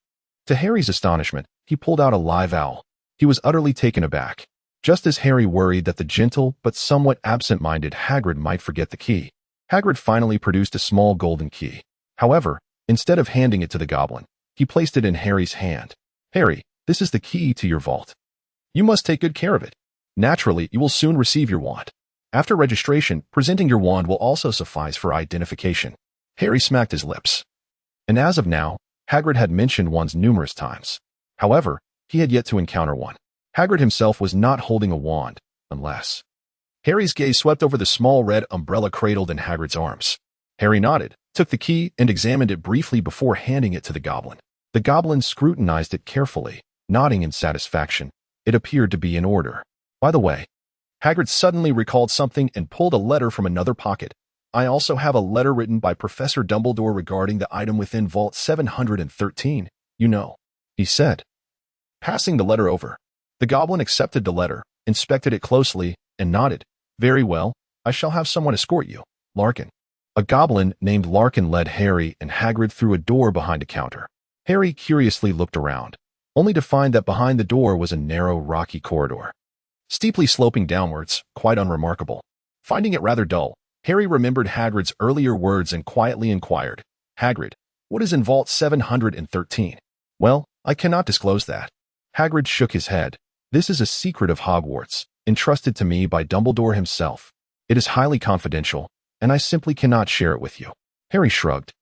To Harry's astonishment, he pulled out a live owl. He was utterly taken aback. Just as Harry worried that the gentle but somewhat absent-minded Hagrid might forget the key, Hagrid finally produced a small golden key. However, instead of handing it to the goblin, he placed it in Harry's hand. Harry, this is the key to your vault. You must take good care of it. Naturally, you will soon receive your wand. After registration, presenting your wand will also suffice for identification. Harry smacked his lips. And as of now, Hagrid had mentioned wands numerous times. However, he had yet to encounter one. Hagrid himself was not holding a wand, unless... Harry's gaze swept over the small red umbrella cradled in Hagrid's arms. Harry nodded, took the key, and examined it briefly before handing it to the goblin. The goblin scrutinized it carefully, nodding in satisfaction. It appeared to be in order. By the way, Hagrid suddenly recalled something and pulled a letter from another pocket. I also have a letter written by Professor Dumbledore regarding the item within Vault 713, you know, he said. Passing the letter over, the goblin accepted the letter, inspected it closely, and nodded. Very well, I shall have someone escort you, Larkin. A goblin named Larkin led Harry and Hagrid through a door behind a counter. Harry curiously looked around, only to find that behind the door was a narrow, rocky corridor, steeply sloping downwards, quite unremarkable. Finding it rather dull, Harry remembered Hagrid's earlier words and quietly inquired, Hagrid, what is in Vault 713? Well, I cannot disclose that. Hagrid shook his head. This is a secret of Hogwarts, entrusted to me by Dumbledore himself. It is highly confidential, and I simply cannot share it with you. Harry shrugged,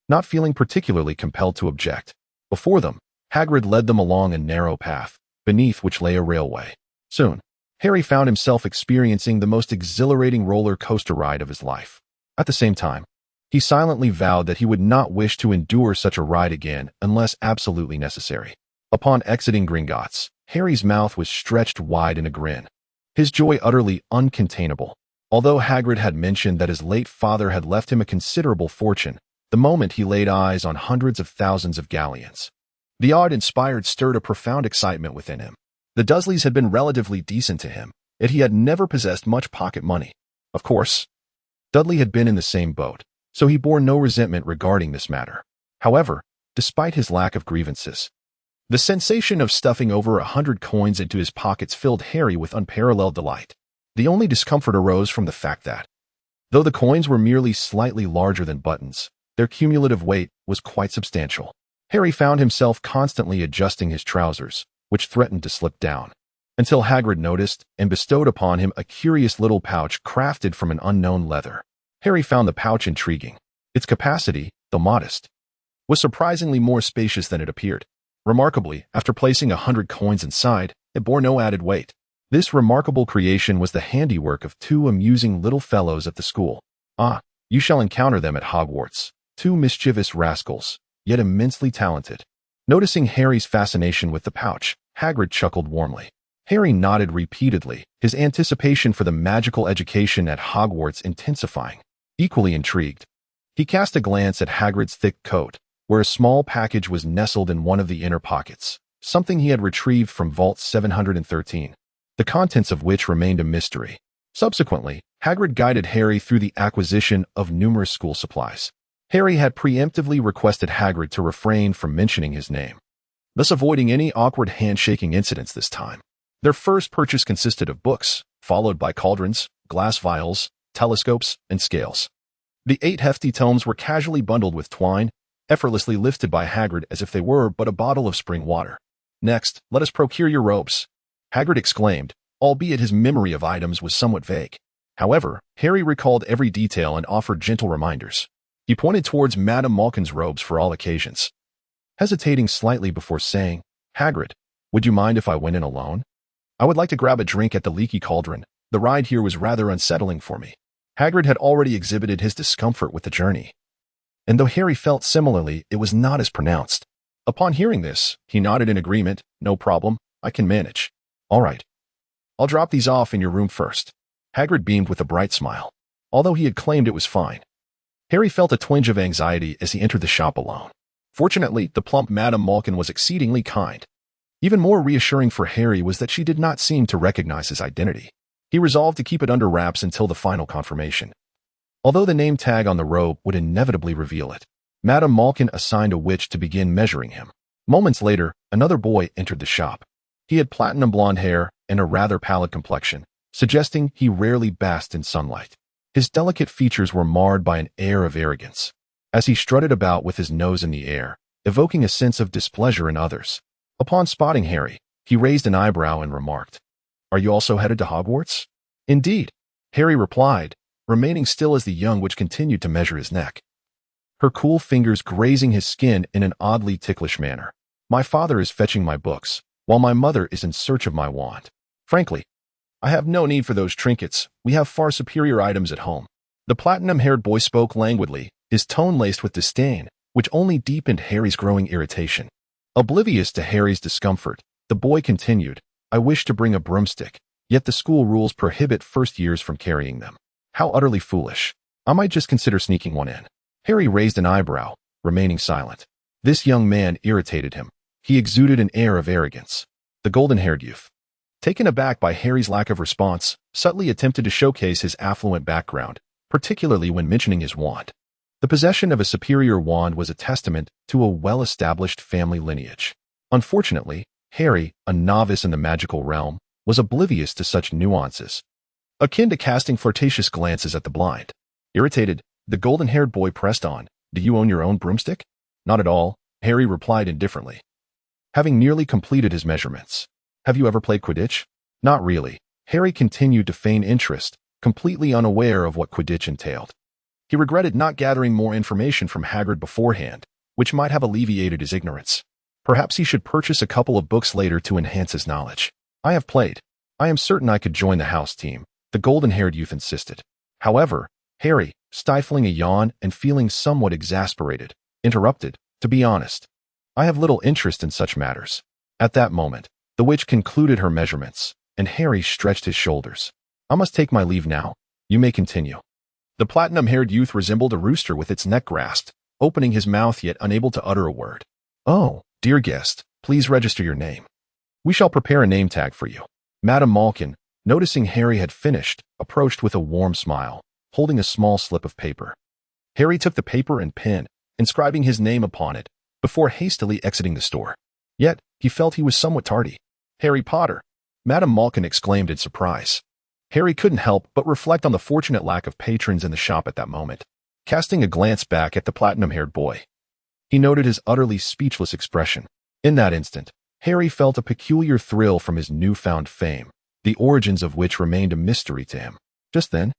not feeling particularly compelled to object. Before them, Hagrid led them along a narrow path, beneath which lay a railway. Soon, Harry found himself experiencing the most exhilarating roller coaster ride of his life. At the same time, he silently vowed that he would not wish to endure such a ride again unless absolutely necessary. Upon exiting Gringotts, Harry's mouth was stretched wide in a grin, his joy utterly uncontainable. Although Hagrid had mentioned that his late father had left him a considerable fortune, the moment he laid eyes on hundreds of thousands of galleons, the awe-inspired stirred a profound excitement within him. The Dursleys had been relatively decent to him, yet he had never possessed much pocket money. Of course, Dudley had been in the same boat, so he bore no resentment regarding this matter. However, despite his lack of grievances, the sensation of stuffing over 100 coins into his pockets filled Harry with unparalleled delight. The only discomfort arose from the fact that, though the coins were merely slightly larger than buttons, their cumulative weight was quite substantial. Harry found himself constantly adjusting his trousers, which threatened to slip down, until Hagrid noticed and bestowed upon him a curious little pouch crafted from an unknown leather. Harry found the pouch intriguing. Its capacity, though modest, was surprisingly more spacious than it appeared. Remarkably, after placing 100 coins inside, it bore no added weight. This remarkable creation was the handiwork of two amusing little fellows at the school. Ah, you shall encounter them at Hogwarts, two mischievous rascals, yet immensely talented. Noticing Harry's fascination with the pouch, Hagrid chuckled warmly. Harry nodded repeatedly, his anticipation for the magical education at Hogwarts intensifying. Equally intrigued, he cast a glance at Hagrid's thick coat, where a small package was nestled in one of the inner pockets, something he had retrieved from Vault 713. The contents of which remained a mystery. Subsequently, Hagrid guided Harry through the acquisition of numerous school supplies. Harry had preemptively requested Hagrid to refrain from mentioning his name, thus avoiding any awkward handshaking incidents this time. Their first purchase consisted of books, followed by cauldrons, glass vials, telescopes, and scales. The 8 hefty tomes were casually bundled with twine, effortlessly lifted by Hagrid as if they were but a bottle of spring water. Next, let us procure your robes, Hagrid exclaimed, albeit his memory of items was somewhat vague. However, Harry recalled every detail and offered gentle reminders. He pointed towards Madame Malkin's robes for all occasions, hesitating slightly before saying, Hagrid, would you mind if I went in alone? I would like to grab a drink at the Leaky Cauldron. The ride here was rather unsettling for me. Hagrid had already exhibited his discomfort with the journey, and though Harry felt similarly, it was not as pronounced. Upon hearing this, he nodded in agreement. No problem, I can manage. All right. I'll drop these off in your room first. Hagrid beamed with a bright smile. Although he had claimed it was fine, Harry felt a twinge of anxiety as he entered the shop alone. Fortunately, the plump Madame Malkin was exceedingly kind. Even more reassuring for Harry was that she did not seem to recognize his identity. He resolved to keep it under wraps until the final confirmation. Although the name tag on the robe would inevitably reveal it, Madame Malkin assigned a witch to begin measuring him. Moments later, another boy entered the shop. He had platinum blonde hair and a rather pallid complexion, suggesting he rarely basked in sunlight. His delicate features were marred by an air of arrogance, as he strutted about with his nose in the air, evoking a sense of displeasure in others. Upon spotting Harry, he raised an eyebrow and remarked, "Are you also headed to Hogwarts?" "Indeed," Harry replied, remaining still as the young witch continued to measure his neck, her cool fingers grazing his skin in an oddly ticklish manner. "My father is fetching my books, while my mother is in search of my wand. Frankly, I have no need for those trinkets. We have far superior items at home." The platinum-haired boy spoke languidly, his tone laced with disdain, which only deepened Harry's growing irritation. Oblivious to Harry's discomfort, the boy continued, "I wish to bring a broomstick, yet the school rules prohibit first years from carrying them. How utterly foolish. I might just consider sneaking one in." Harry raised an eyebrow, remaining silent. This young man irritated him. He exuded an air of arrogance. The golden-haired youth, taken aback by Harry's lack of response, subtly attempted to showcase his affluent background, particularly when mentioning his wand. The possession of a superior wand was a testament to a well-established family lineage. Unfortunately, Harry, a novice in the magical realm, was oblivious to such nuances, akin to casting flirtatious glances at the blind. Irritated, the golden-haired boy pressed on, "Do you own your own broomstick?" "Not at all," Harry replied indifferently, having nearly completed his measurements. "Have you ever played Quidditch?" "Not really." Harry continued to feign interest, completely unaware of what Quidditch entailed. He regretted not gathering more information from Hagrid beforehand, which might have alleviated his ignorance. Perhaps he should purchase a couple of books later to enhance his knowledge. "I have played. I am certain I could join the house team," the golden-haired youth insisted. However, Harry, stifling a yawn and feeling somewhat exasperated, interrupted, "To be honest, I have little interest in such matters." At that moment, the witch concluded her measurements, and Harry stretched his shoulders. "I must take my leave now. You may continue." The platinum-haired youth resembled a rooster with its neck grasped, opening his mouth yet unable to utter a word. "Oh, dear guest, please register your name. We shall prepare a name tag for you." Madame Malkin, noticing Harry had finished, approached with a warm smile, holding a small slip of paper. Harry took the paper and pen, inscribing his name upon it, before hastily exiting the store. Yet, he felt he was somewhat tardy. "Harry Potter!" Madame Malkin exclaimed in surprise. Harry couldn't help but reflect on the fortunate lack of patrons in the shop at that moment. Casting a glance back at the platinum-haired boy, he noted his utterly speechless expression. In that instant, Harry felt a peculiar thrill from his newfound fame, the origins of which remained a mystery to him. Just then,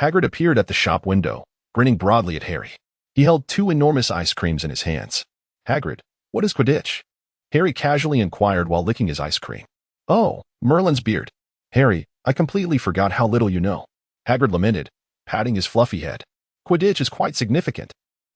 Hagrid appeared at the shop window, grinning broadly at Harry. He held 2 enormous ice creams in his hands. "Hagrid, what is Quidditch?" Harry casually inquired while licking his ice cream. "Oh, Merlin's beard." "Harry, I completely forgot how little you know," Hagrid lamented, patting his fluffy head. "Quidditch is quite significant.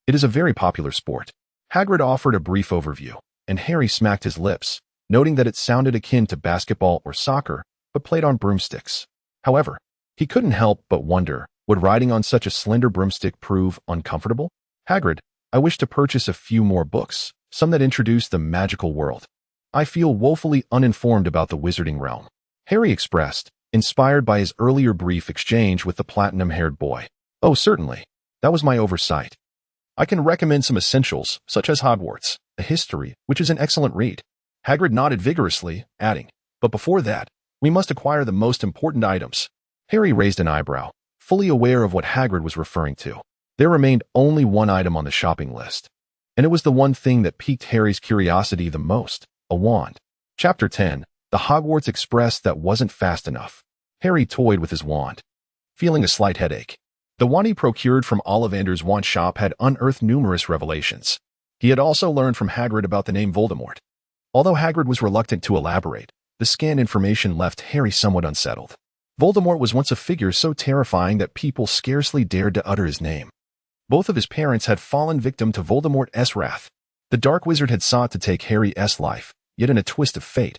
It is a very popular sport." Hagrid offered a brief overview, and Harry smacked his lips, noting that it sounded akin to basketball or soccer, but played on broomsticks. However, he couldn't help but wonder, would riding on such a slender broomstick prove uncomfortable? "Hagrid, I wish to purchase a few more books, some that introduce the magical world. I feel woefully uninformed about the wizarding realm," Harry expressed, inspired by his earlier brief exchange with the platinum-haired boy. "Oh, certainly. That was my oversight. I can recommend some essentials, such as Hogwarts, a history, which is an excellent read." Hagrid nodded vigorously, adding, "But before that, we must acquire the most important items." Harry raised an eyebrow, fully aware of what Hagrid was referring to. There remained only one item on the shopping list, and it was the one thing that piqued Harry's curiosity the most, a wand. Chapter 10, The Hogwarts Express That Wasn't Fast Enough. Harry toyed with his wand, feeling a slight headache. The wand he procured from Ollivander's wand shop had unearthed numerous revelations. He had also learned from Hagrid about the name Voldemort. Although Hagrid was reluctant to elaborate, the scant information left Harry somewhat unsettled. Voldemort was once a figure so terrifying that people scarcely dared to utter his name. Both of his parents had fallen victim to Voldemort's wrath. The Dark Wizard had sought to take Harry's life, yet in a twist of fate,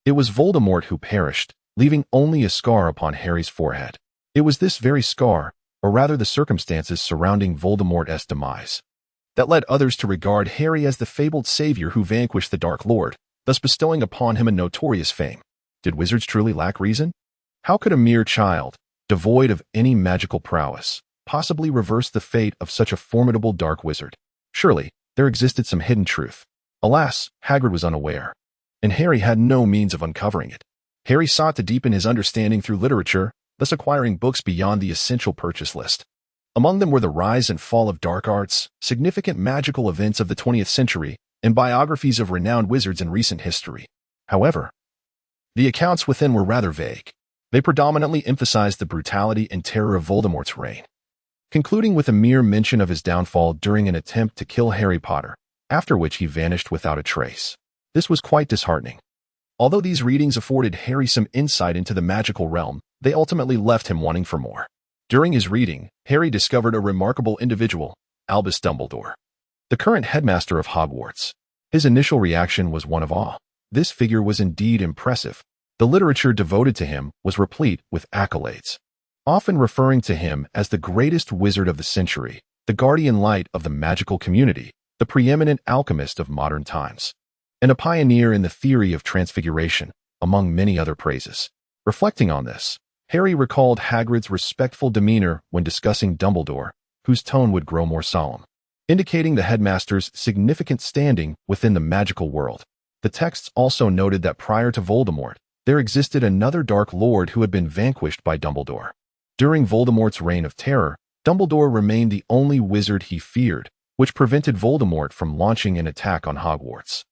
it was Voldemort who perished, leaving only a scar upon Harry's forehead. It was this very scar, or rather the circumstances surrounding Voldemort's demise, that led others to regard Harry as the fabled savior who vanquished the Dark Lord, thus bestowing upon him a notorious fame. Did wizards truly lack reason? How could a mere child, devoid of any magical prowess, possibly reverse the fate of such a formidable dark wizard? Surely, there existed some hidden truth. Alas, Hagrid was unaware, and Harry had no means of uncovering it. Harry sought to deepen his understanding through literature, thus acquiring books beyond the essential purchase list. Among them were the rise and fall of dark arts, significant magical events of the 20th century, and biographies of renowned wizards in recent history. However, the accounts within were rather vague. They predominantly emphasized the brutality and terror of Voldemort's reign, concluding with a mere mention of his downfall during an attempt to kill Harry Potter, after which he vanished without a trace. This was quite disheartening. Although these readings afforded Harry some insight into the magical realm, they ultimately left him wanting for more. During his reading, Harry discovered a remarkable individual, Albus Dumbledore, the current headmaster of Hogwarts. His initial reaction was one of awe. This figure was indeed impressive. The literature devoted to him was replete with accolades, often referring to him as the greatest wizard of the century, the guardian light of the magical community, the preeminent alchemist of modern times, and a pioneer in the theory of transfiguration, among many other praises. Reflecting on this, Harry recalled Hagrid's respectful demeanor when discussing Dumbledore, whose tone would grow more solemn, indicating the headmaster's significant standing within the magical world. The texts also noted that prior to Voldemort, there existed another Dark Lord who had been vanquished by Dumbledore. During Voldemort's reign of terror, Dumbledore remained the only wizard he feared, which prevented Voldemort from launching an attack on Hogwarts.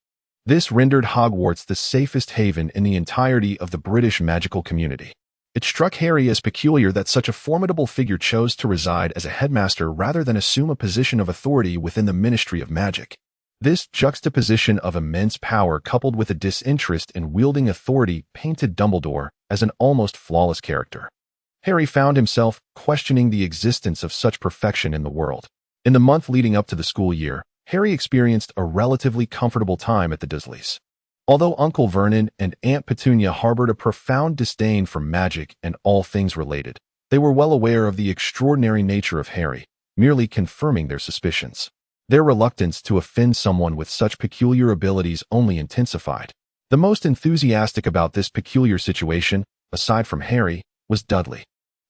This rendered Hogwarts the safest haven in the entirety of the British magical community. It struck Harry as peculiar that such a formidable figure chose to reside as a headmaster rather than assume a position of authority within the Ministry of Magic. This juxtaposition of immense power coupled with a disinterest in wielding authority painted Dumbledore as an almost flawless character. Harry found himself questioning the existence of such perfection in the world. In the month leading up to the school year, Harry experienced a relatively comfortable time at the Dursleys. Although Uncle Vernon and Aunt Petunia harbored a profound disdain for magic and all things related, they were well aware of the extraordinary nature of Harry, merely confirming their suspicions. Their reluctance to offend someone with such peculiar abilities only intensified. The most enthusiastic about this peculiar situation, aside from Harry, was Dudley.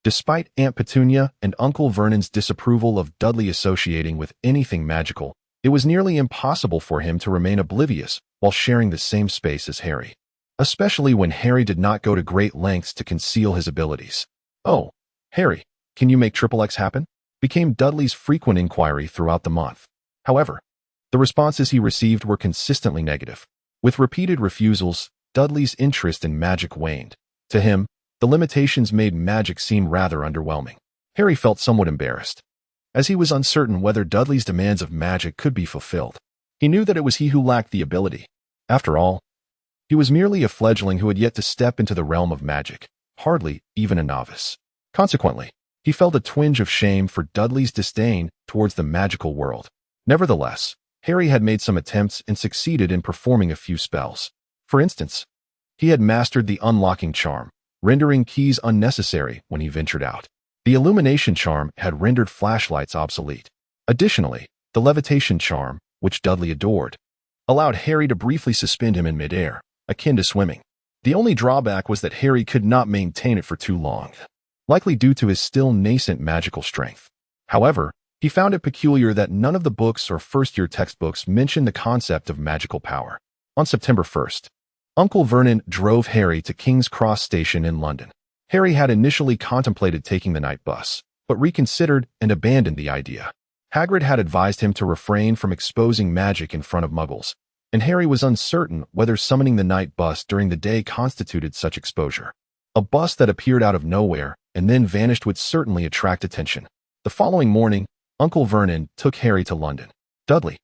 Despite Aunt Petunia and Uncle Vernon's disapproval of Dudley associating with anything magical, it was nearly impossible for him to remain oblivious while sharing the same space as Harry, especially when Harry did not go to great lengths to conceal his abilities. "Oh, Harry, can you make XXX happen?" became Dudley's frequent inquiry throughout the month. However, the responses he received were consistently negative. With repeated refusals, Dudley's interest in magic waned. To him, the limitations made magic seem rather underwhelming. Harry felt somewhat embarrassed, as he was uncertain whether Dudley's demands of magic could be fulfilled. He knew that it was he who lacked the ability. After all, he was merely a fledgling who had yet to step into the realm of magic, hardly even a novice. Consequently, he felt a twinge of shame for Dudley's disdain towards the magical world. Nevertheless, Harry had made some attempts and succeeded in performing a few spells. For instance, he had mastered the unlocking charm, rendering keys unnecessary when he ventured out. The illumination charm had rendered flashlights obsolete. Additionally, the levitation charm, which Dudley adored, allowed Harry to briefly suspend him in midair, akin to swimming. The only drawback was that Harry could not maintain it for too long, likely due to his still nascent magical strength. However, he found it peculiar that none of the books or first-year textbooks mentioned the concept of magical power. On September 1st, Uncle Vernon drove Harry to King's Cross Station in London. Harry had initially contemplated taking the night bus, but reconsidered and abandoned the idea. Hagrid had advised him to refrain from exposing magic in front of Muggles, and Harry was uncertain whether summoning the night bus during the day constituted such exposure. A bus that appeared out of nowhere and then vanished would certainly attract attention. The following morning, Uncle Vernon took Harry to London. Dudley,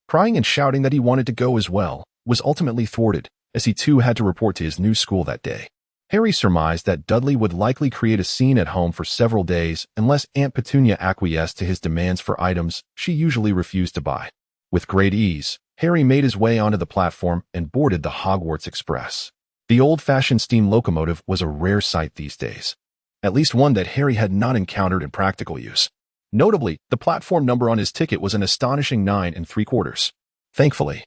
crying and shouting that he wanted to go as well, was ultimately thwarted, as he too had to report to his new school that day. Harry surmised that Dudley would likely create a scene at home for several days unless Aunt Petunia acquiesced to his demands for items she usually refused to buy. With great ease, Harry made his way onto the platform and boarded the Hogwarts Express. The old-fashioned steam locomotive was a rare sight these days, at least one that Harry had not encountered in practical use. Notably, the platform number on his ticket was an astonishing 9 3/4. Thankfully,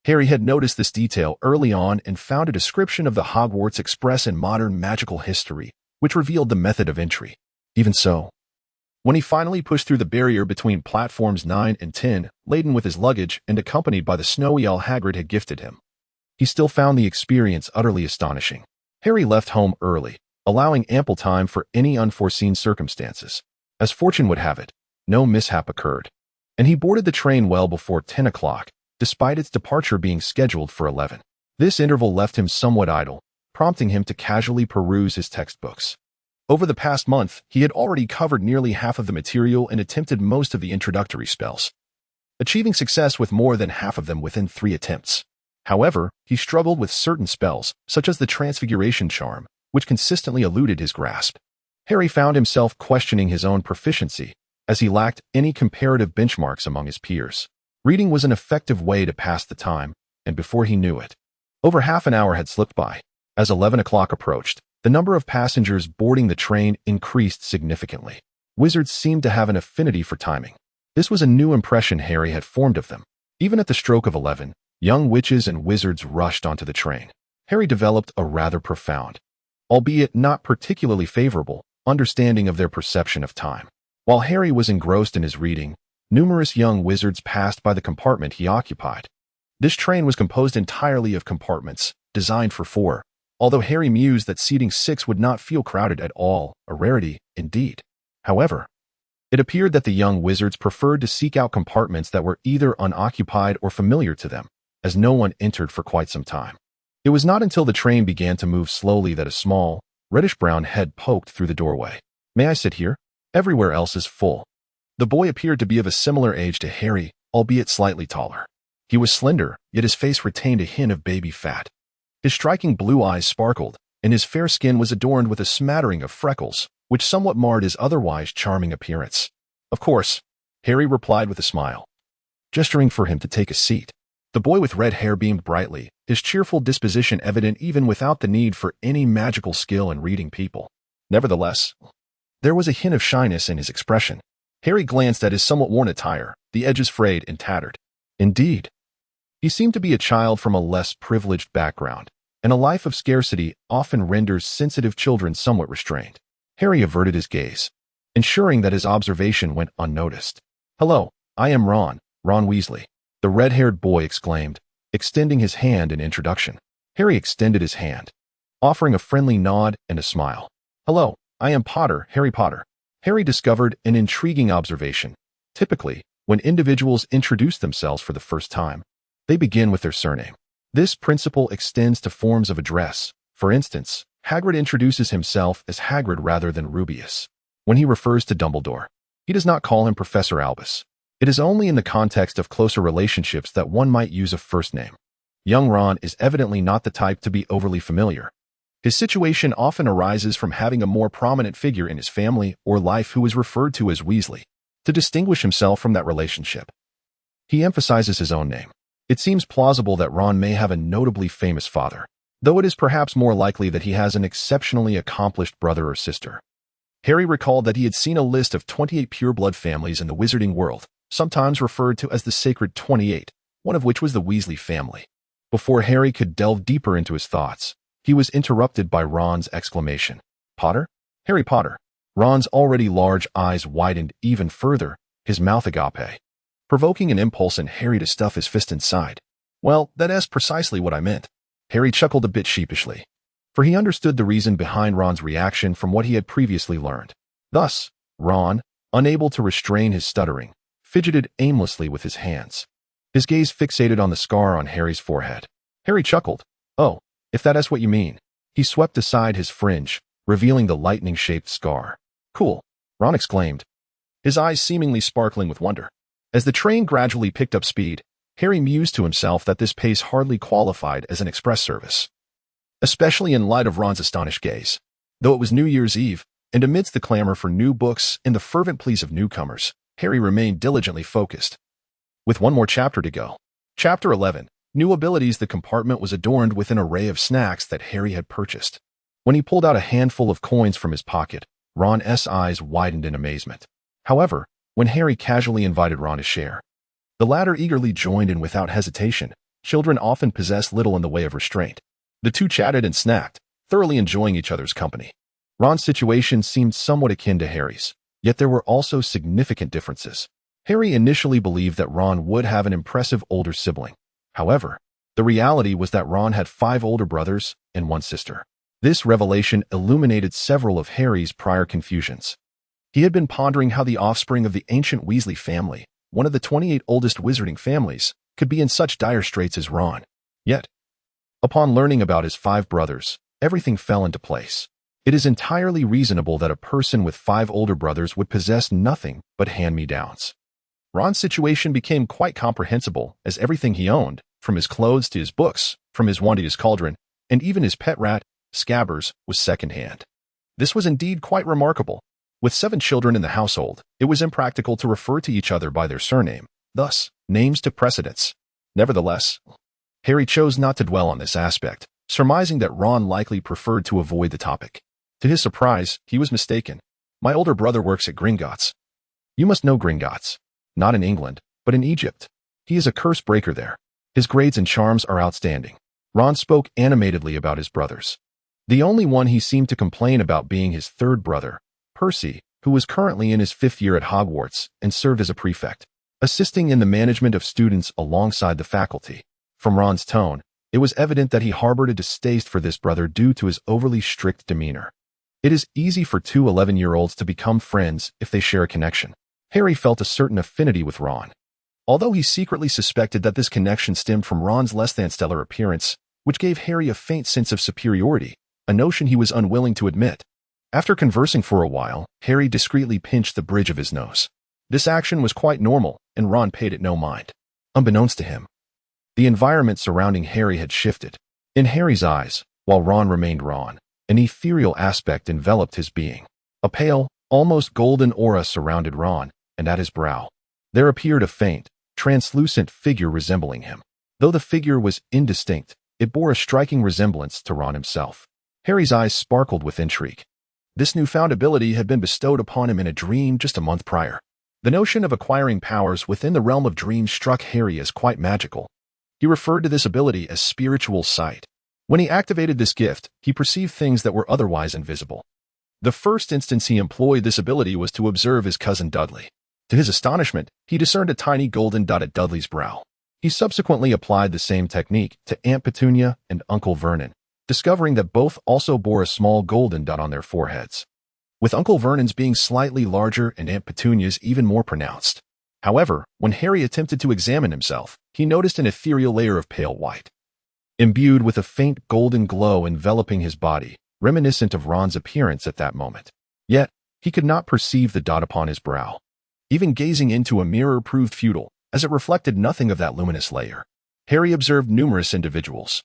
Harry had noticed this detail early on and found a description of the Hogwarts Express in modern magical history, which revealed the method of entry. Even so, when he finally pushed through the barrier between platforms 9 and 10, laden with his luggage and accompanied by the snowy owl Hagrid had gifted him, he still found the experience utterly astonishing. Harry left home early, allowing ample time for any unforeseen circumstances. As fortune would have it, no mishap occurred, and he boarded the train well before 10 o'clock, despite its departure being scheduled for 11. This interval left him somewhat idle, prompting him to casually peruse his textbooks. Over the past month, he had already covered nearly half of the material and attempted most of the introductory spells, achieving success with more than half of them within 3 attempts. However, he struggled with certain spells, such as the Transfiguration Charm, which consistently eluded his grasp. Harry found himself questioning his own proficiency, as he lacked any comparative benchmarks among his peers. Reading was an effective way to pass the time, and before he knew it, over half an hour had slipped by. As 11 o'clock approached, the number of passengers boarding the train increased significantly. Wizards seemed to have an affinity for timing. This was a new impression Harry had formed of them. Even at the stroke of 11, young witches and wizards rushed onto the train. Harry developed a rather profound, albeit not particularly favorable, understanding of their perception of time. While Harry was engrossed in his reading, numerous young wizards passed by the compartment he occupied. This train was composed entirely of compartments, designed for 4, although Harry mused that seating 6 would not feel crowded at all, a rarity, indeed. However, it appeared that the young wizards preferred to seek out compartments that were either unoccupied or familiar to them, as no one entered for quite some time. It was not until the train began to move slowly that a small, reddish-brown head poked through the doorway. "May I sit here? Everywhere else is full." The boy appeared to be of a similar age to Harry, albeit slightly taller. He was slender, yet his face retained a hint of baby fat. His striking blue eyes sparkled, and his fair skin was adorned with a smattering of freckles, which somewhat marred his otherwise charming appearance. "Of course," Harry replied with a smile, gesturing for him to take a seat. The boy with red hair beamed brightly, his cheerful disposition evident even without the need for any magical skill in reading people. Nevertheless, there was a hint of shyness in his expression. Harry glanced at his somewhat worn attire, the edges frayed and tattered. Indeed, he seemed to be a child from a less privileged background, and a life of scarcity often renders sensitive children somewhat restrained. Harry averted his gaze, ensuring that his observation went unnoticed. "Hello, I am Ron Weasley," the red-haired boy exclaimed, extending his hand in introduction. Harry extended his hand, offering a friendly nod and a smile. "Hello, I am Harry Potter." Harry discovered an intriguing observation. Typically, when individuals introduce themselves for the first time, they begin with their surname. This principle extends to forms of address. For instance, Hagrid introduces himself as Hagrid rather than Rubeus. When he refers to Dumbledore, he does not call him Professor Albus. It is only in the context of closer relationships that one might use a first name. Young Ron is evidently not the type to be overly familiar. His situation often arises from having a more prominent figure in his family or life who is referred to as Weasley. To distinguish himself from that relationship, he emphasizes his own name. It seems plausible that Ron may have a notably famous father, though it is perhaps more likely that he has an exceptionally accomplished brother or sister. Harry recalled that he had seen a list of 28 pureblood families in the wizarding world, sometimes referred to as the Sacred 28, one of which was the Weasley family. Before Harry could delve deeper into his thoughts, he was interrupted by Ron's exclamation. "Potter? Harry Potter." Ron's already large eyes widened even further, his mouth agape, provoking an impulse in Harry to stuff his fist inside. "Well, that's precisely what I meant." Harry chuckled a bit sheepishly, for he understood the reason behind Ron's reaction from what he had previously learned. Thus, Ron, unable to restrain his stuttering, fidgeted aimlessly with his hands, his gaze fixated on the scar on Harry's forehead. Harry chuckled. "Oh, if that's what you mean." He swept aside his fringe, revealing the lightning-shaped scar. "Cool," Ron exclaimed, his eyes seemingly sparkling with wonder. As the train gradually picked up speed, Harry mused to himself that this pace hardly qualified as an express service, especially in light of Ron's astonished gaze. Though it was New Year's Eve, and amidst the clamor for new books and the fervent pleas of newcomers, Harry remained diligently focused. With one more chapter to go. Chapter 11. New abilities. The compartment was adorned with an array of snacks that Harry had purchased. When he pulled out a handful of coins from his pocket, Ron's eyes widened in amazement. However, when Harry casually invited Ron to share, the latter eagerly joined in without hesitation, children often possess little in the way of restraint. The two chatted and snacked, thoroughly enjoying each other's company. Ron's situation seemed somewhat akin to Harry's, yet there were also significant differences. Harry initially believed that Ron would have an impressive older sibling. However, the reality was that Ron had 5 older brothers and 1 sister. This revelation illuminated several of Harry's prior confusions. He had been pondering how the offspring of the ancient Weasley family, one of the 28 oldest wizarding families, could be in such dire straits as Ron. Yet, upon learning about his 5 brothers, everything fell into place. It is entirely reasonable that a person with 5 older brothers would possess nothing but hand-me-downs. Ron's situation became quite comprehensible, as everything he owned, from his clothes to his books, from his wand to his cauldron, and even his pet rat, Scabbers, was second-hand. This was indeed quite remarkable. With 7 children in the household, it was impractical to refer to each other by their surname. Thus, names took precedence. Nevertheless, Harry chose not to dwell on this aspect, surmising that Ron likely preferred to avoid the topic. To his surprise, he was mistaken. "My older brother works at Gringotts." "You must know Gringotts. Not in England, but in Egypt. He is a curse breaker there. His grades and charms are outstanding." Ron spoke animatedly about his brothers. The only one he seemed to complain about being his 3rd brother, Percy, who was currently in his 5th year at Hogwarts and served as a prefect, assisting in the management of students alongside the faculty. From Ron's tone, it was evident that he harbored a distaste for this brother due to his overly strict demeanor. It is easy for 2 11-year-olds to become friends if they share a connection. Harry felt a certain affinity with Ron. Although he secretly suspected that this connection stemmed from Ron's less-than-stellar appearance, which gave Harry a faint sense of superiority, a notion he was unwilling to admit. After conversing for a while, Harry discreetly pinched the bridge of his nose. This action was quite normal, and Ron paid it no mind. Unbeknownst to him, the environment surrounding Harry had shifted. In Harry's eyes, while Ron remained Ron, an ethereal aspect enveloped his being. A pale, almost golden aura surrounded Ron, and at his brow, there appeared a faint, translucent figure resembling him. Though the figure was indistinct, it bore a striking resemblance to Ron himself. Harry's eyes sparkled with intrigue. This newfound ability had been bestowed upon him in a dream just a month prior. The notion of acquiring powers within the realm of dreams struck Harry as quite magical. He referred to this ability as spiritual sight. When he activated this gift, he perceived things that were otherwise invisible. The first instance he employed this ability was to observe his cousin Dudley. To his astonishment, he discerned a tiny golden dot at Dudley's brow. He subsequently applied the same technique to Aunt Petunia and Uncle Vernon, discovering that both also bore a small golden dot on their foreheads, with Uncle Vernon's being slightly larger and Aunt Petunia's even more pronounced. However, when Harry attempted to examine himself, he noticed an ethereal layer of pale white, imbued with a faint golden glow enveloping his body, reminiscent of Ron's appearance at that moment. Yet, he could not perceive the dot upon his brow. Even gazing into a mirror proved futile, as it reflected nothing of that luminous layer. Harry observed numerous individuals,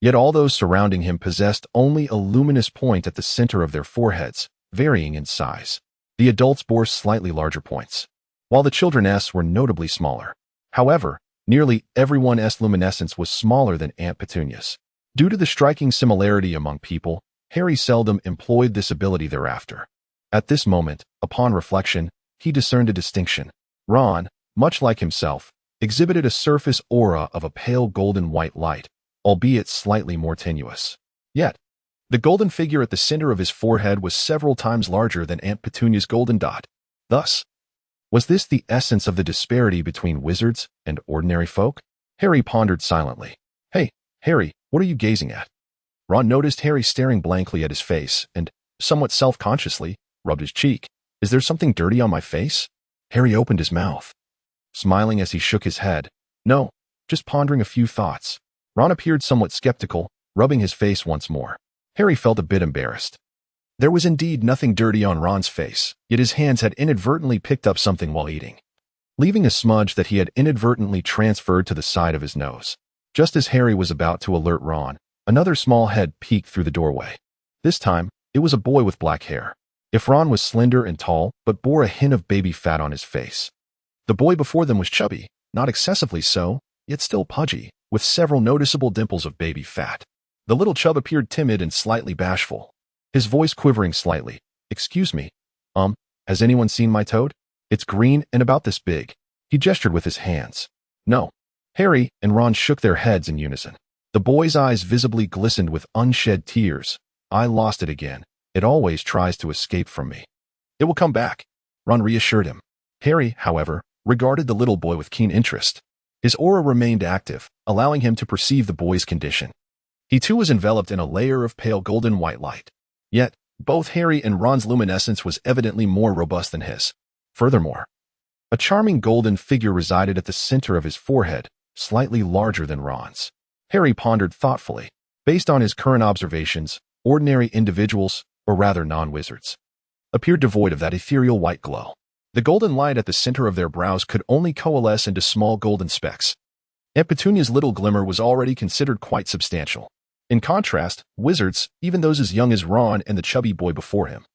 yet all those surrounding him possessed only a luminous point at the center of their foreheads, varying in size. The adults bore slightly larger points, while the children's were notably smaller. However, nearly everyone's luminescence was smaller than Aunt Petunia's. Due to the striking similarity among people, Harry seldom employed this ability thereafter. At this moment, upon reflection, he discerned a distinction. Ron, much like himself, exhibited a surface aura of a pale golden white light, albeit slightly more tenuous. Yet, the golden figure at the center of his forehead was several times larger than Aunt Petunia's golden dot. Thus, was this the essence of the disparity between wizards and ordinary folk? Harry pondered silently. "Hey, Harry, what are you gazing at?" Ron noticed Harry staring blankly at his face and, somewhat self-consciously, rubbed his cheek. "Is there something dirty on my face?" Harry opened his mouth, smiling as he shook his head. "No, just pondering a few thoughts." Ron appeared somewhat skeptical, rubbing his face once more. Harry felt a bit embarrassed. There was indeed nothing dirty on Ron's face, yet his hands had inadvertently picked up something while eating, leaving a smudge that he had inadvertently transferred to the side of his nose. Just as Harry was about to alert Ron, another small head peeked through the doorway. This time, it was a boy with black hair. If Ron was slender and tall, but bore a hint of baby fat on his face, the boy before them was chubby, not excessively so, yet still pudgy, with several noticeable dimples of baby fat. The little chub appeared timid and slightly bashful, his voice quivering slightly. "Excuse me, has anyone seen my toad? It's green and about this big." He gestured with his hands. "No." Harry and Ron shook their heads in unison. The boy's eyes visibly glistened with unshed tears. I lost it again. It always tries to escape from me. It will come back, Ron reassured him. Harry, however, regarded the little boy with keen interest. His aura remained active, allowing him to perceive the boy's condition. He too was enveloped in a layer of pale golden white light. Yet, both Harry and Ron's luminescence was evidently more robust than his. Furthermore, a charming golden figure resided at the center of his forehead, slightly larger than Ron's. Harry pondered thoughtfully. Based on his current observations, ordinary individuals, or rather non-wizards, appeared devoid of that ethereal white glow. The golden light at the center of their brows could only coalesce into small golden specks. Aunt Petunia's little glimmer was already considered quite substantial. In contrast, wizards, even those as young as Ron and the chubby boy before him,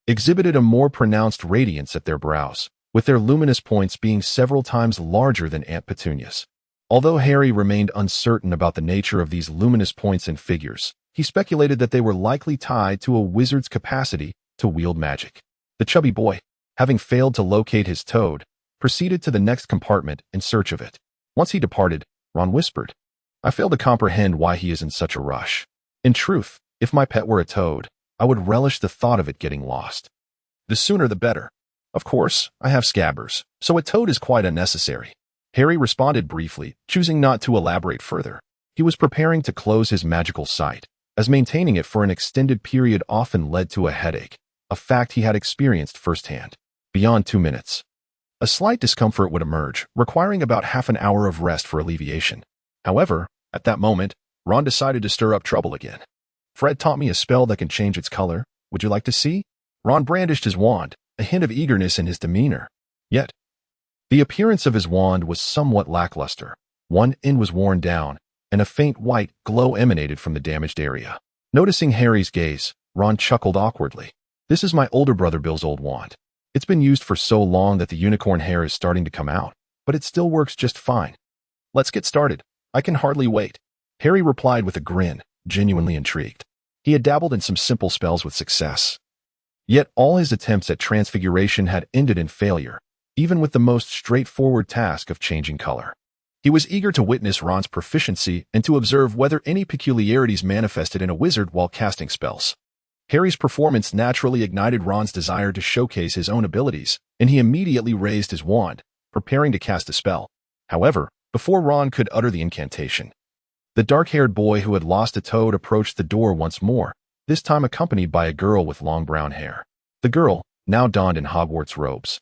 exhibited a more pronounced radiance at their brows, with their luminous points being several times larger than Aunt Petunia's. Although Harry remained uncertain about the nature of these luminous points and figures, he speculated that they were likely tied to a wizard's capacity to wield magic. The chubby boy, having failed to locate his toad, proceeded to the next compartment in search of it. Once he departed, Ron whispered, "I fail to comprehend why he is in such a rush. In truth, if my pet were a toad, I would relish the thought of it getting lost. The sooner the better. Of course, I have scabbers, so a toad is quite unnecessary." Harry responded briefly, choosing not to elaborate further. He was preparing to close his magical sight, as maintaining it for an extended period often led to a headache, a fact he had experienced firsthand. Beyond 2 minutes, a slight discomfort would emerge, requiring about half an hour of rest for alleviation. However, at that moment, Ron decided to stir up trouble again. "Fred taught me a spell that can change its color. Would you like to see?" Ron brandished his wand, a hint of eagerness in his demeanor. Yet, the appearance of his wand was somewhat lackluster. One end was worn down, and a faint white glow emanated from the damaged area. Noticing Harry's gaze, Ron chuckled awkwardly. "This is my older brother Bill's old wand. It's been used for so long that the unicorn hair is starting to come out, but it still works just fine. Let's get started. I can hardly wait." Harry replied with a grin, genuinely intrigued. He had dabbled in some simple spells with success. Yet all his attempts at transfiguration had ended in failure, even with the most straightforward task of changing color. He was eager to witness Ron's proficiency and to observe whether any peculiarities manifested in a wizard while casting spells. Harry's performance naturally ignited Ron's desire to showcase his own abilities, and he immediately raised his wand, preparing to cast a spell. However, before Ron could utter the incantation, the dark-haired boy who had lost a toad approached the door once more, this time accompanied by a girl with long brown hair. The girl, now donned in Hogwarts robes,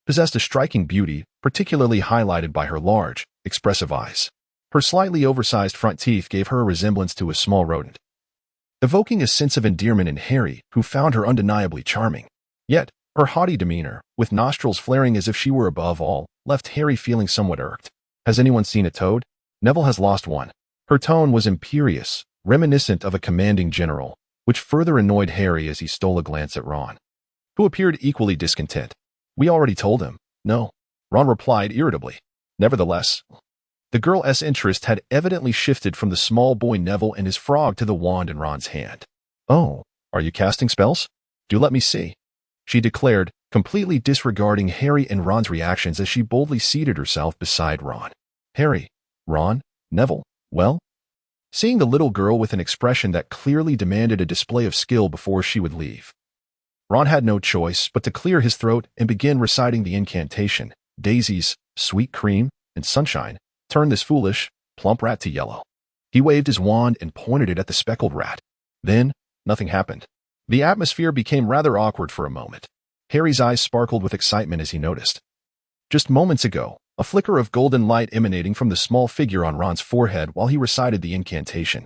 possessed a striking beauty, particularly highlighted by her large, expressive eyes. Her slightly oversized front teeth gave her a resemblance to a small rodent, evoking a sense of endearment in Harry, who found her undeniably charming. Yet, her haughty demeanor, with nostrils flaring as if she were above all, left Harry feeling somewhat irked. "Has anyone seen a toad? Neville has lost one." Her tone was imperious, reminiscent of a commanding general, which further annoyed Harry as he stole a glance at Ron, who appeared equally discontent. "We already told him." "No," Ron replied irritably. Nevertheless, the girl's interest had evidently shifted from the small boy Neville and his frog to the wand in Ron's hand. "Oh, are you casting spells? Do let me see," she declared, completely disregarding Harry and Ron's reactions as she boldly seated herself beside Ron. "Harry, Ron, Neville, well?" Seeing the little girl with an expression that clearly demanded a display of skill before she would leave, Ron had no choice but to clear his throat and begin reciting the incantation. "Daisies, sweet cream, and sunshine, turn this foolish, plump rat to yellow." He waved his wand and pointed it at the speckled rat. Then, nothing happened. The atmosphere became rather awkward for a moment. Harry's eyes sparkled with excitement as he noticed, just moments ago, a flicker of golden light emanating from the small figure on Ron's forehead while he recited the incantation.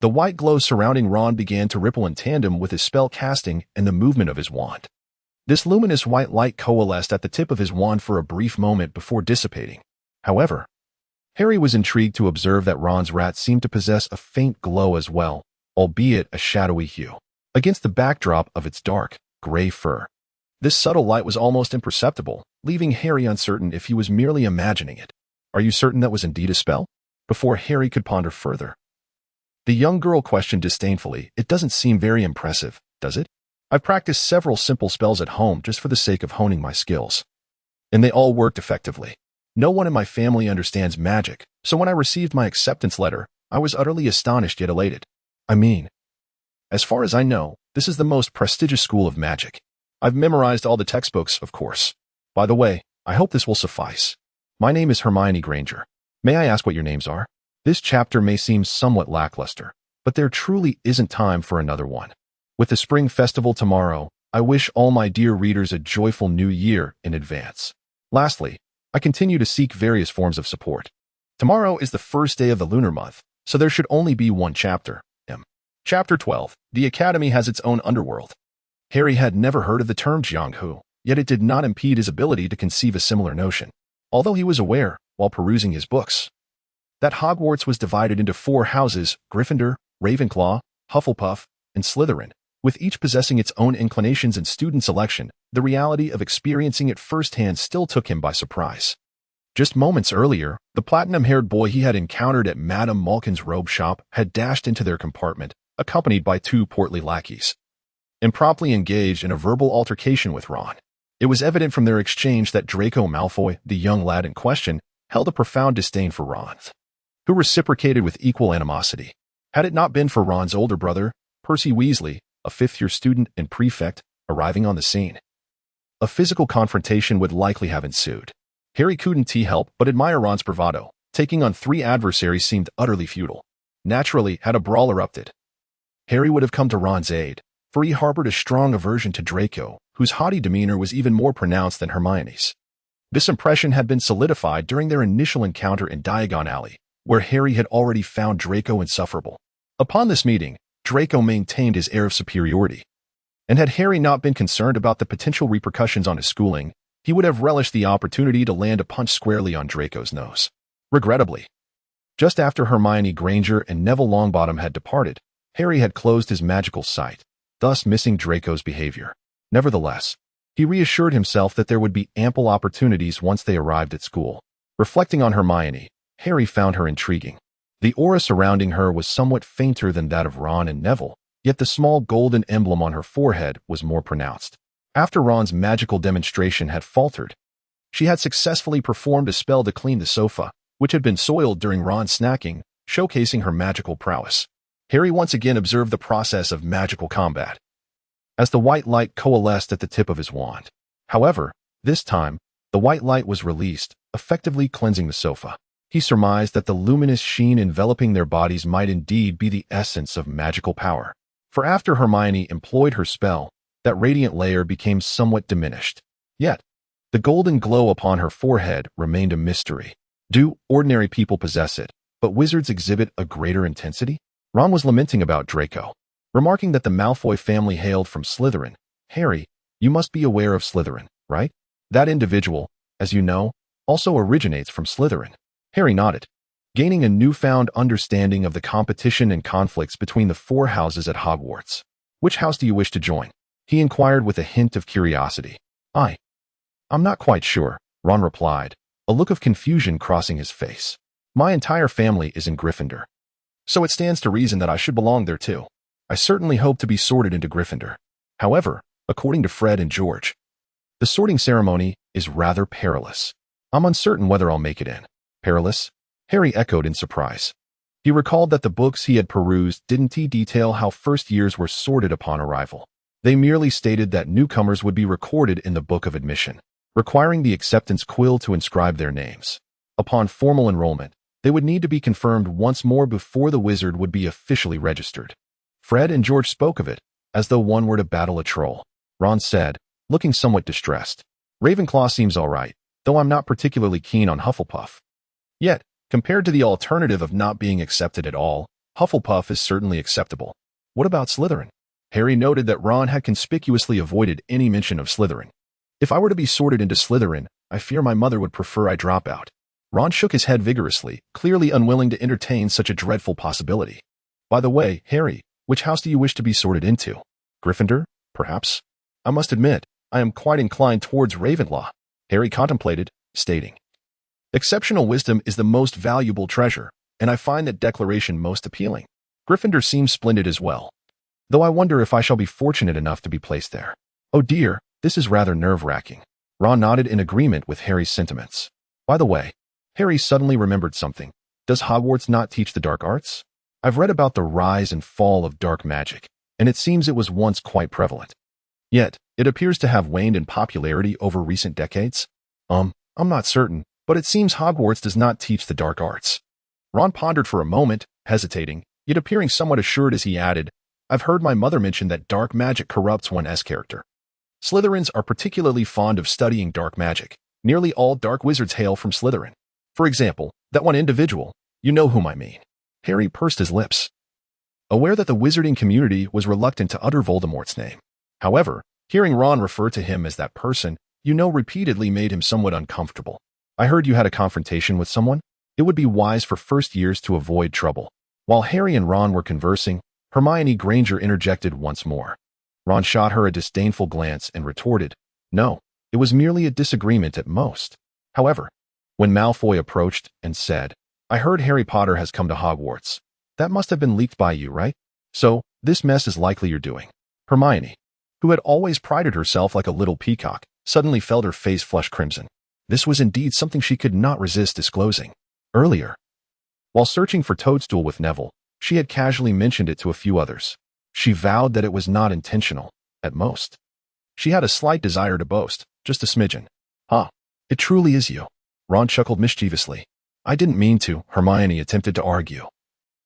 The white glow surrounding Ron began to ripple in tandem with his spell casting and the movement of his wand. This luminous white light coalesced at the tip of his wand for a brief moment before dissipating. However, Harry was intrigued to observe that Ron's rat seemed to possess a faint glow as well, albeit a shadowy hue, against the backdrop of its dark, gray fur. This subtle light was almost imperceptible, leaving Harry uncertain if he was merely imagining it. "Are you certain that was indeed a spell?" Before Harry could ponder further, the young girl questioned disdainfully, "It doesn't seem very impressive, does it? I've practiced several simple spells at home just for the sake of honing my skills, and they all worked effectively. No one in my family understands magic, So when I received my acceptance letter, I was utterly astonished yet elated. I mean, as far as I know, this is the most prestigious school of magic. I've memorized all the textbooks, of course. By the way, I hope this will suffice. My name is Hermione Granger. May I ask what your names are? This chapter may seem somewhat lackluster, but there truly isn't time for another one. With the spring festival tomorrow, I wish all my dear readers a joyful new year in advance. Lastly, I continue to seek various forms of support. Tomorrow is the first day of the lunar month, so there should only be one chapter. Chapter 12. The Academy has its own underworld. Harry had never heard of the term Jianghu, yet it did not impede his ability to conceive a similar notion, although he was aware, while perusing his books, that Hogwarts was divided into 4 houses: Gryffindor, Ravenclaw, Hufflepuff, and Slytherin, with each possessing its own inclinations and student selection. The reality of experiencing it firsthand still took him by surprise. Just moments earlier, the platinum-haired boy he had encountered at Madame Malkin's robe shop had dashed into their compartment, accompanied by 2 portly lackeys, and promptly engaged in a verbal altercation with Ron. It was evident from their exchange that Draco Malfoy, the young lad in question, held a profound disdain for Ron, who reciprocated with equal animosity. Had it not been for Ron's older brother, Percy Weasley, a 5th-year student and prefect, arriving on the scene, a physical confrontation would likely have ensued. Harry couldn't help but admire Ron's bravado. Taking on 3 adversaries seemed utterly futile. Naturally, had a brawl erupted, Harry would have come to Ron's aid, for he harbored a strong aversion to Draco, whose haughty demeanor was even more pronounced than Hermione's. This impression had been solidified during their initial encounter in Diagon Alley, where Harry had already found Draco insufferable. Upon this meeting, Draco maintained his air of superiority, and had Harry not been concerned about the potential repercussions on his schooling, he would have relished the opportunity to land a punch squarely on Draco's nose. Regrettably, just after Hermione Granger and Neville Longbottom had departed, Harry had closed his magical sight, thus missing Draco's behavior. Nevertheless, he reassured himself that there would be ample opportunities once they arrived at school. Reflecting on Hermione, Harry found her intriguing. The aura surrounding her was somewhat fainter than that of Ron and Neville, yet the small golden emblem on her forehead was more pronounced. After Ron's magical demonstration had faltered, she had successfully performed a spell to clean the sofa, which had been soiled during Ron's snacking, showcasing her magical prowess. Harry once again observed the process of magical combat, as the white light coalesced at the tip of his wand. However, this time, the white light was released, effectively cleansing the sofa. He surmised that the luminous sheen enveloping their bodies might indeed be the essence of magical power. For after Hermione employed her spell, that radiant layer became somewhat diminished. Yet, the golden glow upon her forehead remained a mystery. Do ordinary people possess it, but wizards exhibit a greater intensity? Ron was lamenting about Draco, remarking that the Malfoy family hailed from Slytherin. Harry, you must be aware of Slytherin, right? That individual, as you know, also originates from Slytherin. Harry nodded, gaining a newfound understanding of the competition and conflicts between the 4 houses at Hogwarts. Which house do you wish to join? He inquired with a hint of curiosity. I'm not quite sure, Ron replied, a look of confusion crossing his face. My entire family is in Gryffindor, so it stands to reason that I should belong there too. I certainly hope to be sorted into Gryffindor. However, according to Fred and George, the sorting ceremony is rather perilous. I'm uncertain whether I'll make it in. Perilous? Harry echoed in surprise. He recalled that the books he had perused didn't detail how first years were sorted upon arrival. They merely stated that newcomers would be recorded in the Book of Admission, requiring the acceptance quill to inscribe their names. Upon formal enrollment, they would need to be confirmed once more before the wizard would be officially registered. Fred and George spoke of it, as though one were to battle a troll. Ron said, looking somewhat distressed. Ravenclaw seems all right, though I'm not particularly keen on Hufflepuff. Yet, compared to the alternative of not being accepted at all, Hufflepuff is certainly acceptable. What about Slytherin? Harry noted that Ron had conspicuously avoided any mention of Slytherin. If I were to be sorted into Slytherin, I fear my mother would prefer I drop out. Ron shook his head vigorously, clearly unwilling to entertain such a dreadful possibility. By the way, Harry, which house do you wish to be sorted into? Gryffindor, perhaps? I must admit, I am quite inclined towards Ravenclaw. Harry contemplated, stating, exceptional wisdom is the most valuable treasure, and I find that declaration most appealing. Gryffindor seems splendid as well, though I wonder if I shall be fortunate enough to be placed there. Oh dear, this is rather nerve-wracking. Ron nodded in agreement with Harry's sentiments. By the way, Harry suddenly remembered something. Does Hogwarts not teach the dark arts? I've read about the rise and fall of dark magic, and it seems it was once quite prevalent. Yet, it appears to have waned in popularity over recent decades. I'm not certain, but it seems Hogwarts does not teach the dark arts. Ron pondered for a moment, hesitating, yet appearing somewhat assured as he added, I've heard my mother mention that dark magic corrupts one's character. Slytherins are particularly fond of studying dark magic. Nearly all dark wizards hail from Slytherin. For example, that one individual, you know whom I mean. Harry pursed his lips, aware that the wizarding community was reluctant to utter Voldemort's name. However, hearing Ron refer to him as that person, repeatedly made him somewhat uncomfortable. I heard you had a confrontation with someone? It would be wise for first years to avoid trouble. While Harry and Ron were conversing, Hermione Granger interjected once more. Ron shot her a disdainful glance and retorted, no, it was merely a disagreement at most. However, when Malfoy approached and said, I heard Harry Potter has come to Hogwarts. That must have been leaked by you, right? So, this mess is likely you're doing. Hermione, who had always prided herself like a little peacock, suddenly felt her face flush crimson. This was indeed something she could not resist disclosing. Earlier, while searching for Toadstool with Neville, she had casually mentioned it to a few others. She vowed that it was not intentional, at most. She had a slight desire to boast, just a smidgen. It truly is you. Ron chuckled mischievously. I didn't mean to, Hermione attempted to argue.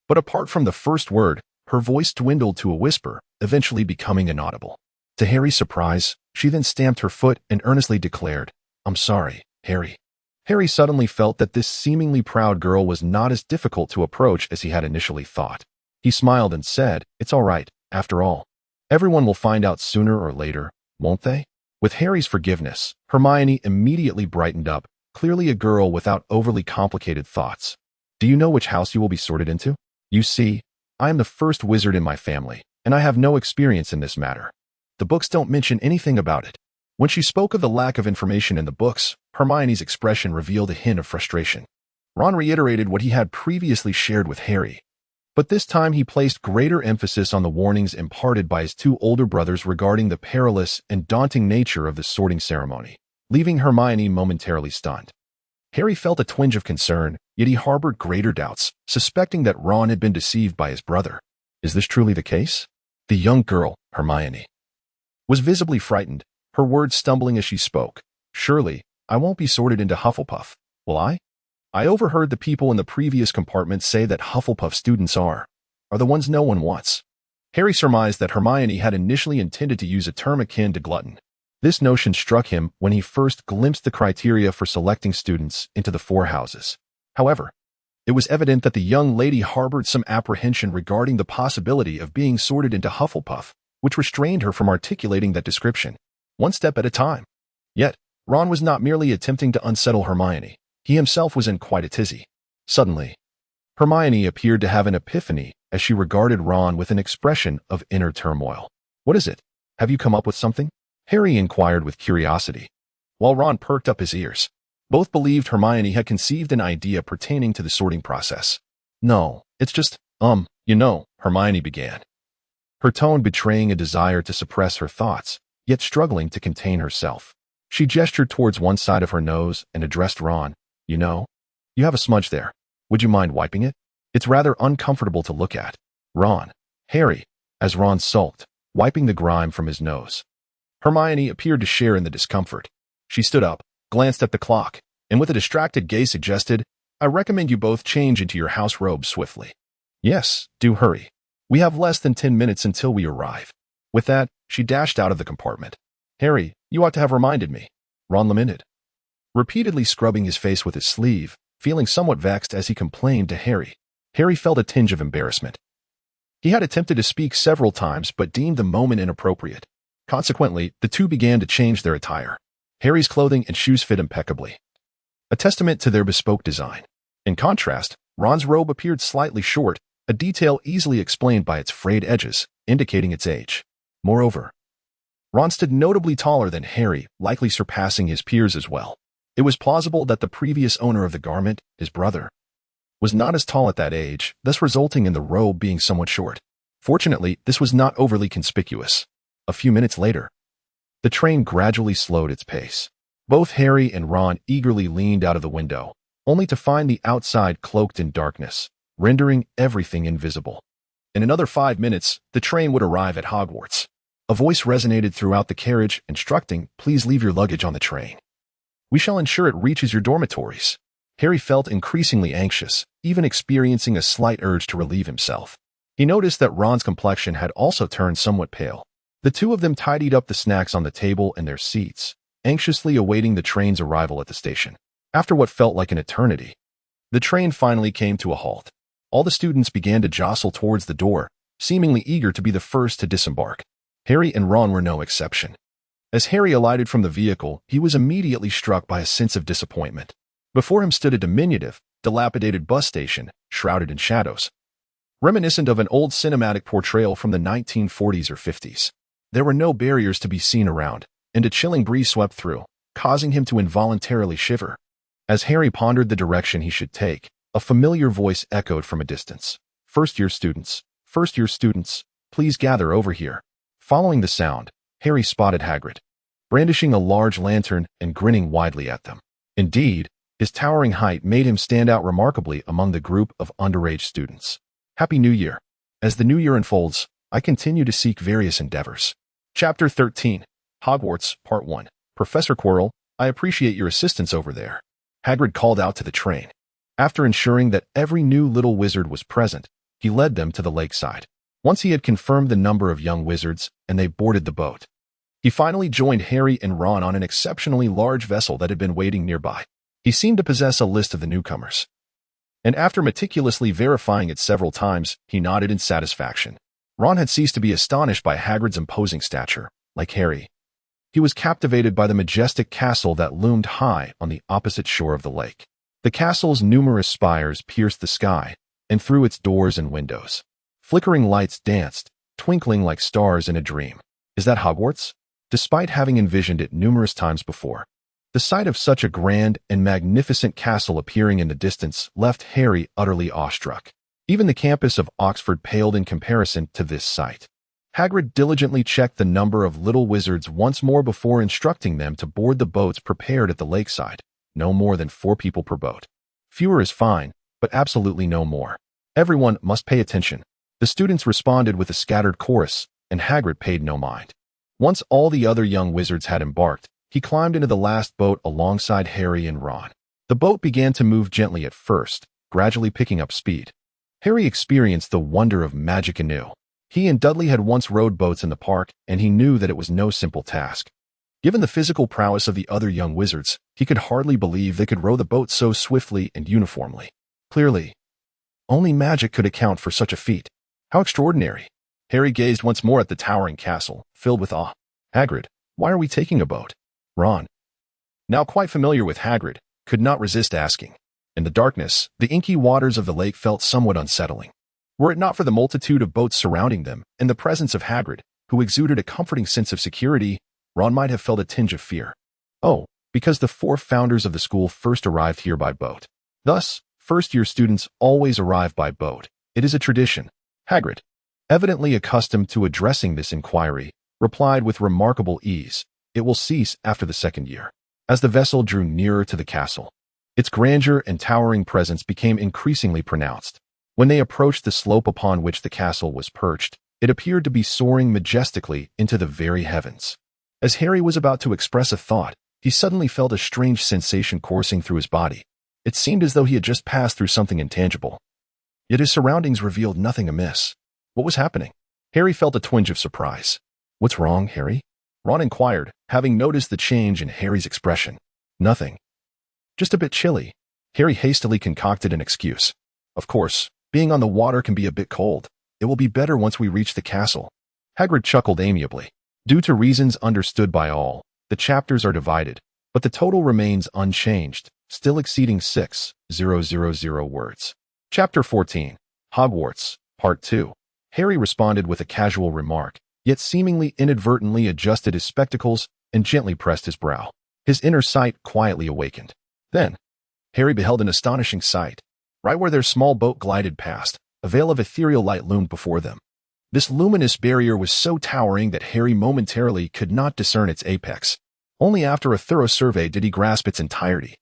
But apart from the first word, her voice dwindled to a whisper, eventually becoming inaudible. To Harry's surprise, she then stamped her foot and earnestly declared, I'm sorry, Harry. Harry suddenly felt that this seemingly proud girl was not as difficult to approach as he had initially thought. He smiled and said, it's all right, after all. Everyone will find out sooner or later, won't they? With Harry's forgiveness, Hermione immediately brightened up, clearly a girl without overly complicated thoughts. Do you know which house you will be sorted into? You see, I am the first wizard in my family, and I have no experience in this matter. The books don't mention anything about it. When she spoke of the lack of information in the books, Hermione's expression revealed a hint of frustration. Ron reiterated what he had previously shared with Harry, but this time he placed greater emphasis on the warnings imparted by his two older brothers regarding the perilous and daunting nature of the sorting ceremony, leaving Hermione momentarily stunned. Harry felt a twinge of concern, yet he harbored greater doubts, suspecting that Ron had been deceived by his brother. Is this truly the case? The young girl, Hermione, was visibly frightened, her words stumbling as she spoke. Surely, I won't be sorted into Hufflepuff, will I? I overheard the people in the previous compartment say that Hufflepuff students are the ones no one wants. Harry surmised that Hermione had initially intended to use a term akin to glutton. This notion struck him when he first glimpsed the criteria for selecting students into the four houses. However, it was evident that the young lady harbored some apprehension regarding the possibility of being sorted into Hufflepuff, which restrained her from articulating that description, one step at a time. Yet, Ron was not merely attempting to unsettle Hermione. He himself was in quite a tizzy. Suddenly, Hermione appeared to have an epiphany as she regarded Ron with an expression of inner turmoil. What is it? Have you come up with something? Harry inquired with curiosity. While Ron perked up his ears, both believed Hermione had conceived an idea pertaining to the sorting process. No, it's just, Hermione began, her tone betraying a desire to suppress her thoughts, yet struggling to contain herself. She gestured towards one side of her nose and addressed Ron. You have a smudge there. Would you mind wiping it? It's rather uncomfortable to look at. Harry, as Ron sulked, wiping the grime from his nose. Hermione appeared to share in the discomfort. She stood up, glanced at the clock, and with a distracted gaze suggested, I recommend you both change into your house robes swiftly. Yes, do hurry. We have less than 10 minutes until we arrive. With that, she dashed out of the compartment. Harry, you ought to have reminded me, Ron lamented, repeatedly scrubbing his face with his sleeve, feeling somewhat vexed as he complained to Harry. Harry felt a tinge of embarrassment. He had attempted to speak several times but deemed the moment inappropriate. Consequently, the two began to change their attire. Harry's clothing and shoes fit impeccably, a testament to their bespoke design. In contrast, Ron's robe appeared slightly short, a detail easily explained by its frayed edges, indicating its age. Moreover, Ron stood notably taller than Harry, likely surpassing his peers as well. It was plausible that the previous owner of the garment, his brother, was not as tall at that age, thus resulting in the robe being somewhat short. Fortunately, this was not overly conspicuous. A few minutes later, the train gradually slowed its pace. Both Harry and Ron eagerly leaned out of the window, only to find the outside cloaked in darkness, rendering everything invisible. In another 5 minutes, the train would arrive at Hogwarts. A voice resonated throughout the carriage, instructing, "Please leave your luggage on the train. We shall ensure it reaches your dormitories." Harry felt increasingly anxious, even experiencing a slight urge to relieve himself. He noticed that Ron's complexion had also turned somewhat pale. The two of them tidied up the snacks on the table in their seats, anxiously awaiting the train's arrival at the station. After what felt like an eternity, the train finally came to a halt. All the students began to jostle towards the door, seemingly eager to be the first to disembark. Harry and Ron were no exception. As Harry alighted from the vehicle, he was immediately struck by a sense of disappointment. Before him stood a diminutive, dilapidated bus station, shrouded in shadows, reminiscent of an old cinematic portrayal from the 1940s or 50s. There were no barriers to be seen around, and a chilling breeze swept through, causing him to involuntarily shiver. As Harry pondered the direction he should take, a familiar voice echoed from a distance. First-year students, please gather over here." Following the sound, Harry spotted Hagrid, brandishing a large lantern and grinning widely at them. Indeed, his towering height made him stand out remarkably among the group of underage students. "Happy New Year. As the new year unfolds, I continue to seek various endeavors." Chapter 13, Hogwarts, Part 1. "Professor Quirrell, I appreciate your assistance over there," Hagrid called out to the train. After ensuring that every new little wizard was present, he led them to the lakeside. Once he had confirmed the number of young wizards and they boarded the boat, he finally joined Harry and Ron on an exceptionally large vessel that had been waiting nearby. He seemed to possess a list of the newcomers, and after meticulously verifying it several times, he nodded in satisfaction. Ron had ceased to be astonished by Hagrid's imposing stature. Like Harry, he was captivated by the majestic castle that loomed high on the opposite shore of the lake. The castle's numerous spires pierced the sky, and through its doors and windows, flickering lights danced, twinkling like stars in a dream. Is that Hogwarts? Despite having envisioned it numerous times before, the sight of such a grand and magnificent castle appearing in the distance left Harry utterly awestruck. Even the campus of Oxford paled in comparison to this sight. Hagrid diligently checked the number of little wizards once more before instructing them to board the boats prepared at the lakeside. No more than 4 people per boat. Fewer is fine, but absolutely no more. Everyone must pay attention. The students responded with a scattered chorus, and Hagrid paid no mind. Once all the other young wizards had embarked, he climbed into the last boat alongside Harry and Ron. The boat began to move gently at first, gradually picking up speed. Harry experienced the wonder of magic anew. He and Dudley had once rowed boats in the park, and he knew that it was no simple task. Given the physical prowess of the other young wizards, he could hardly believe they could row the boat so swiftly and uniformly. Clearly, only magic could account for such a feat. How extraordinary! Harry gazed once more at the towering castle, filled with awe. "Hagrid, why are we taking a boat?" Ron, now quite familiar with Hagrid, could not resist asking. In the darkness, the inky waters of the lake felt somewhat unsettling. Were it not for the multitude of boats surrounding them and the presence of Hagrid, who exuded a comforting sense of security, Ron might have felt a tinge of fear. Oh, because the 4 founders of the school first arrived here by boat. Thus, first-year students always arrive by boat. It is a tradition. Hagrid, evidently accustomed to addressing this inquiry, replied with remarkable ease, "It will cease after the 2nd year." As the vessel drew nearer to the castle, its grandeur and towering presence became increasingly pronounced. When they approached the slope upon which the castle was perched, it appeared to be soaring majestically into the very heavens. As Harry was about to express a thought, he suddenly felt a strange sensation coursing through his body. It seemed as though he had just passed through something intangible. Yet his surroundings revealed nothing amiss. What was happening? Harry felt a twinge of surprise. "What's wrong, Harry?" Ron inquired, having noticed the change in Harry's expression. "Nothing. Just a bit chilly." Harry hastily concocted an excuse. "Of course, being on the water can be a bit cold. It will be better once we reach the castle." Hagrid chuckled amiably. Due to reasons understood by all, the chapters are divided, but the total remains unchanged, still exceeding 6,000 words. Chapter 14, Hogwarts, Part 2. Harry responded with a casual remark, yet seemingly inadvertently adjusted his spectacles and gently pressed his brow. His inner sight quietly awakened. Then, Harry beheld an astonishing sight. Right where their small boat glided past, a veil of ethereal light loomed before them. This luminous barrier was so towering that Harry momentarily could not discern its apex. Only after a thorough survey did he grasp its entirety.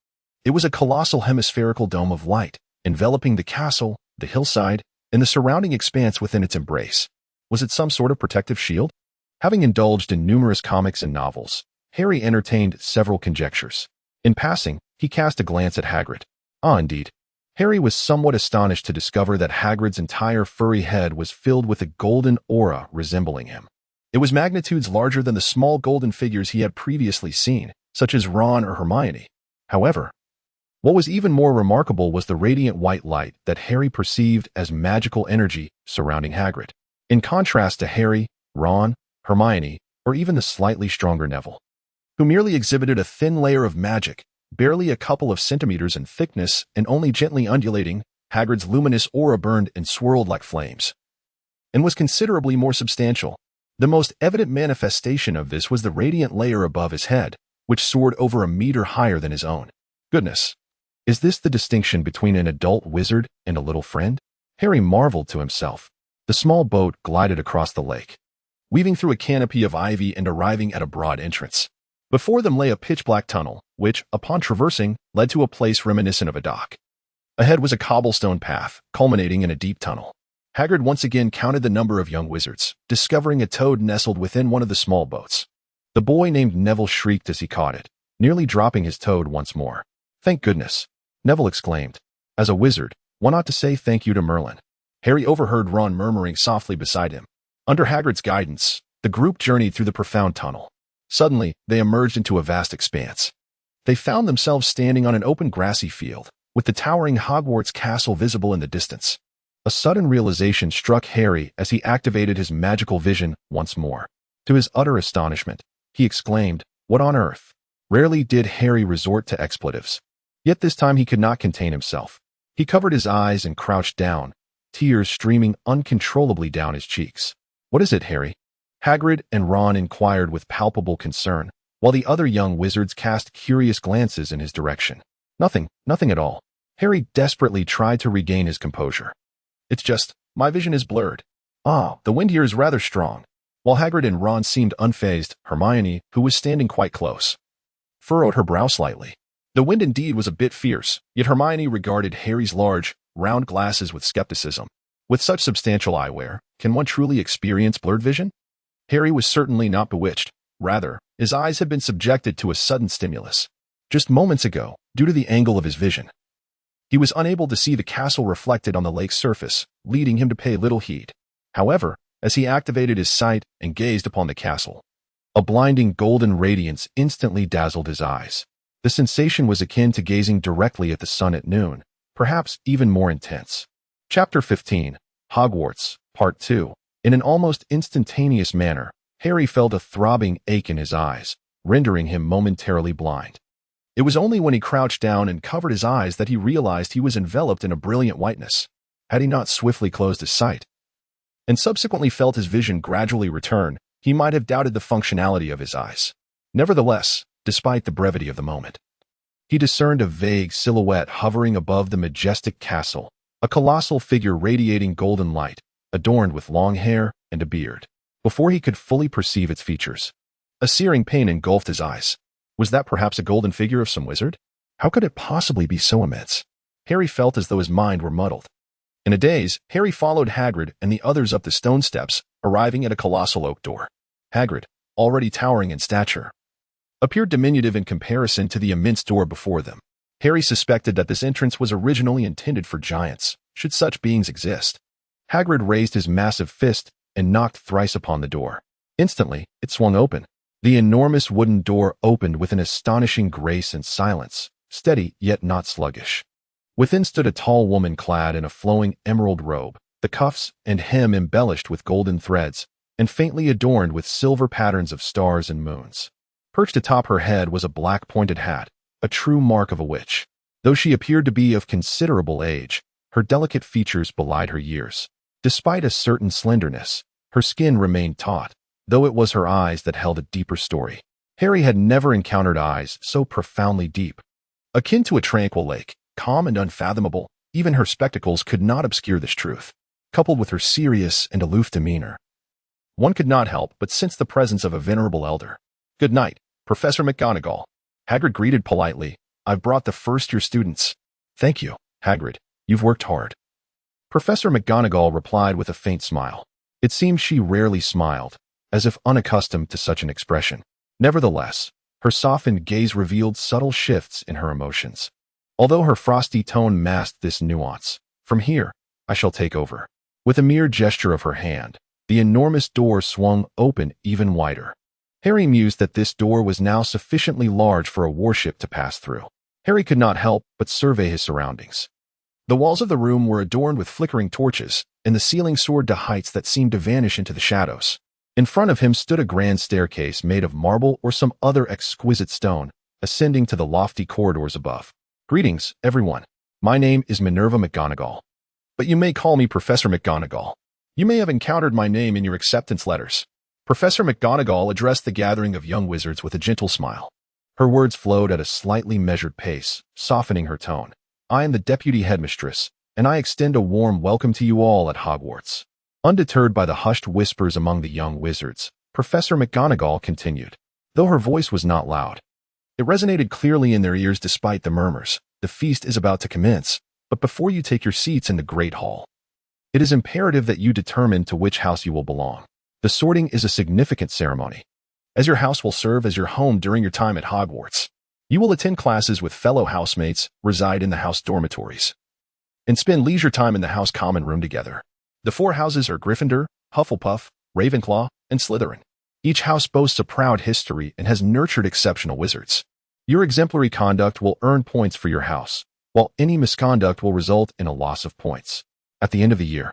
It was a colossal hemispherical dome of light, enveloping the castle, the hillside, and the surrounding expanse within its embrace. Was it some sort of protective shield? Having indulged in numerous comics and novels, Harry entertained several conjectures. In passing, he cast a glance at Hagrid. Indeed. Harry was somewhat astonished to discover that Hagrid's entire furry head was filled with a golden aura resembling him. It was magnitudes larger than the small golden figures he had previously seen, such as Ron or Hermione. However, what was even more remarkable was the radiant white light that Harry perceived as magical energy surrounding Hagrid, in contrast to Harry, Ron, Hermione, or even the slightly stronger Neville, who merely exhibited a thin layer of magic, barely a couple of centimeters in thickness and only gently undulating. Hagrid's luminous aura burned and swirled like flames, and was considerably more substantial. The most evident manifestation of this was the radiant layer above his head, which soared over a meter higher than his own. Goodness! Is this the distinction between an adult wizard and a little friend? Harry marveled to himself. The small boat glided across the lake, weaving through a canopy of ivy and arriving at a broad entrance. Before them lay a pitch-black tunnel, which, upon traversing, led to a place reminiscent of a dock. Ahead was a cobblestone path, culminating in a deep tunnel. Hagrid once again counted the number of young wizards, discovering a toad nestled within one of the small boats. The boy named Neville shrieked as he caught it, nearly dropping his toad once more. "Thank goodness," Neville exclaimed. "As a wizard, one ought to say thank you to Merlin." Harry overheard Ron murmuring softly beside him. Under Hagrid's guidance, the group journeyed through the profound tunnel. Suddenly, they emerged into a vast expanse. They found themselves standing on an open grassy field, with the towering Hogwarts castle visible in the distance. A sudden realization struck Harry as he activated his magical vision once more. To his utter astonishment, he exclaimed, "What on earth?" Rarely did Harry resort to expletives. Yet this time he could not contain himself. He covered his eyes and crouched down, tears streaming uncontrollably down his cheeks. "What is it, Harry?" Hagrid and Ron inquired with palpable concern, while the other young wizards cast curious glances in his direction. Nothing at all." Harry desperately tried to regain his composure. "It's just, my vision is blurred. The wind here is rather strong." While Hagrid and Ron seemed unfazed, Hermione, who was standing quite close, furrowed her brow slightly. The wind indeed was a bit fierce, yet Hermione regarded Harry's large, round glasses with skepticism. With such substantial eyewear, can one truly experience blurred vision? Harry was certainly not bewitched. Rather, his eyes had been subjected to a sudden stimulus. Just moments ago, due to the angle of his vision, he was unable to see the castle reflected on the lake's surface, leading him to pay little heed. However, as he activated his sight and gazed upon the castle, a blinding golden radiance instantly dazzled his eyes. The sensation was akin to gazing directly at the sun at noon, perhaps even more intense. Chapter 15, Hogwarts, Part 2. In an almost instantaneous manner, Harry felt a throbbing ache in his eyes, rendering him momentarily blind. It was only when he crouched down and covered his eyes that he realized he was enveloped in a brilliant whiteness. Had he not swiftly closed his sight, and subsequently felt his vision gradually return, he might have doubted the functionality of his eyes. Nevertheless, despite the brevity of the moment, he discerned a vague silhouette hovering above the majestic castle, a colossal figure radiating golden light, adorned with long hair and a beard. Before he could fully perceive its features, a searing pain engulfed his eyes. Was that perhaps a golden figure of some wizard? How could it possibly be so immense? Harry felt as though his mind were muddled. In a daze, Harry followed Hagrid and the others up the stone steps, arriving at a colossal oak door. Hagrid, already towering in stature, appeared diminutive in comparison to the immense door before them. Harry suspected that this entrance was originally intended for giants, should such beings exist. Hagrid raised his massive fist and knocked thrice upon the door. Instantly, it swung open. The enormous wooden door opened with an astonishing grace and silence, steady yet not sluggish. Within stood a tall woman clad in a flowing emerald robe, the cuffs and hem embellished with golden threads, and faintly adorned with silver patterns of stars and moons. Perched atop her head was a black pointed hat, a true mark of a witch. Though she appeared to be of considerable age, her delicate features belied her years. Despite a certain slenderness, her skin remained taut, though it was her eyes that held a deeper story. Harry had never encountered eyes so profoundly deep. Akin to a tranquil lake, calm and unfathomable, even her spectacles could not obscure this truth. Coupled with her serious and aloof demeanor, one could not help but sense the presence of a venerable elder. "Good night, Professor McGonagall," Hagrid greeted politely, I've brought the first-year students. Thank you, Hagrid. You've worked hard. Professor McGonagall replied with a faint smile. It seemed she rarely smiled, as if unaccustomed to such an expression. Nevertheless, her softened gaze revealed subtle shifts in her emotions. Although her frosty tone masked this nuance, from here, I shall take over. With a mere gesture of her hand, the enormous door swung open even wider. Harry mused that this door was now sufficiently large for a warship to pass through. Harry could not help but survey his surroundings. The walls of the room were adorned with flickering torches, and the ceiling soared to heights that seemed to vanish into the shadows. In front of him stood a grand staircase made of marble or some other exquisite stone, ascending to the lofty corridors above. Greetings, everyone. My name is Minerva McGonagall. But you may call me Professor McGonagall. You may have encountered my name in your acceptance letters. Professor McGonagall addressed the gathering of young wizards with a gentle smile. Her words flowed at a slightly measured pace, softening her tone. I am the deputy headmistress, and I extend a warm welcome to you all at Hogwarts. Undeterred by the hushed whispers among the young wizards, Professor McGonagall continued. Though her voice was not loud, it resonated clearly in their ears despite the murmurs. The feast is about to commence, but before you take your seats in the Great Hall, it is imperative that you determine to which house you will belong. The sorting is a significant ceremony, as your house will serve as your home during your time at Hogwarts. You will attend classes with fellow housemates, reside in the house dormitories, and spend leisure time in the house common room together. The 4 houses are Gryffindor, Hufflepuff, Ravenclaw, and Slytherin. Each house boasts a proud history and has nurtured exceptional wizards. Your exemplary conduct will earn points for your house, while any misconduct will result in a loss of points. At the end of the year,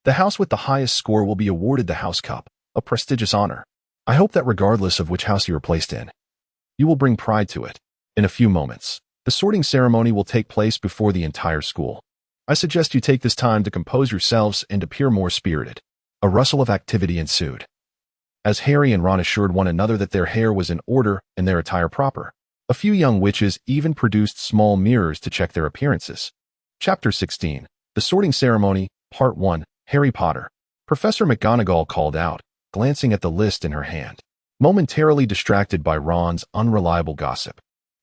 the house with the highest score will be awarded the House Cup, a prestigious honor. I hope that regardless of which house you are placed in, you will bring pride to it. In a few moments, the sorting ceremony will take place before the entire school. I suggest you take this time to compose yourselves and appear more spirited. A rustle of activity ensued, as Harry and Ron assured one another that their hair was in order and their attire proper. A few young witches even produced small mirrors to check their appearances. Chapter 16. The Sorting Ceremony, Part 1, Harry Potter. Professor McGonagall called out, glancing at the list in her hand. Momentarily distracted by Ron's unreliable gossip,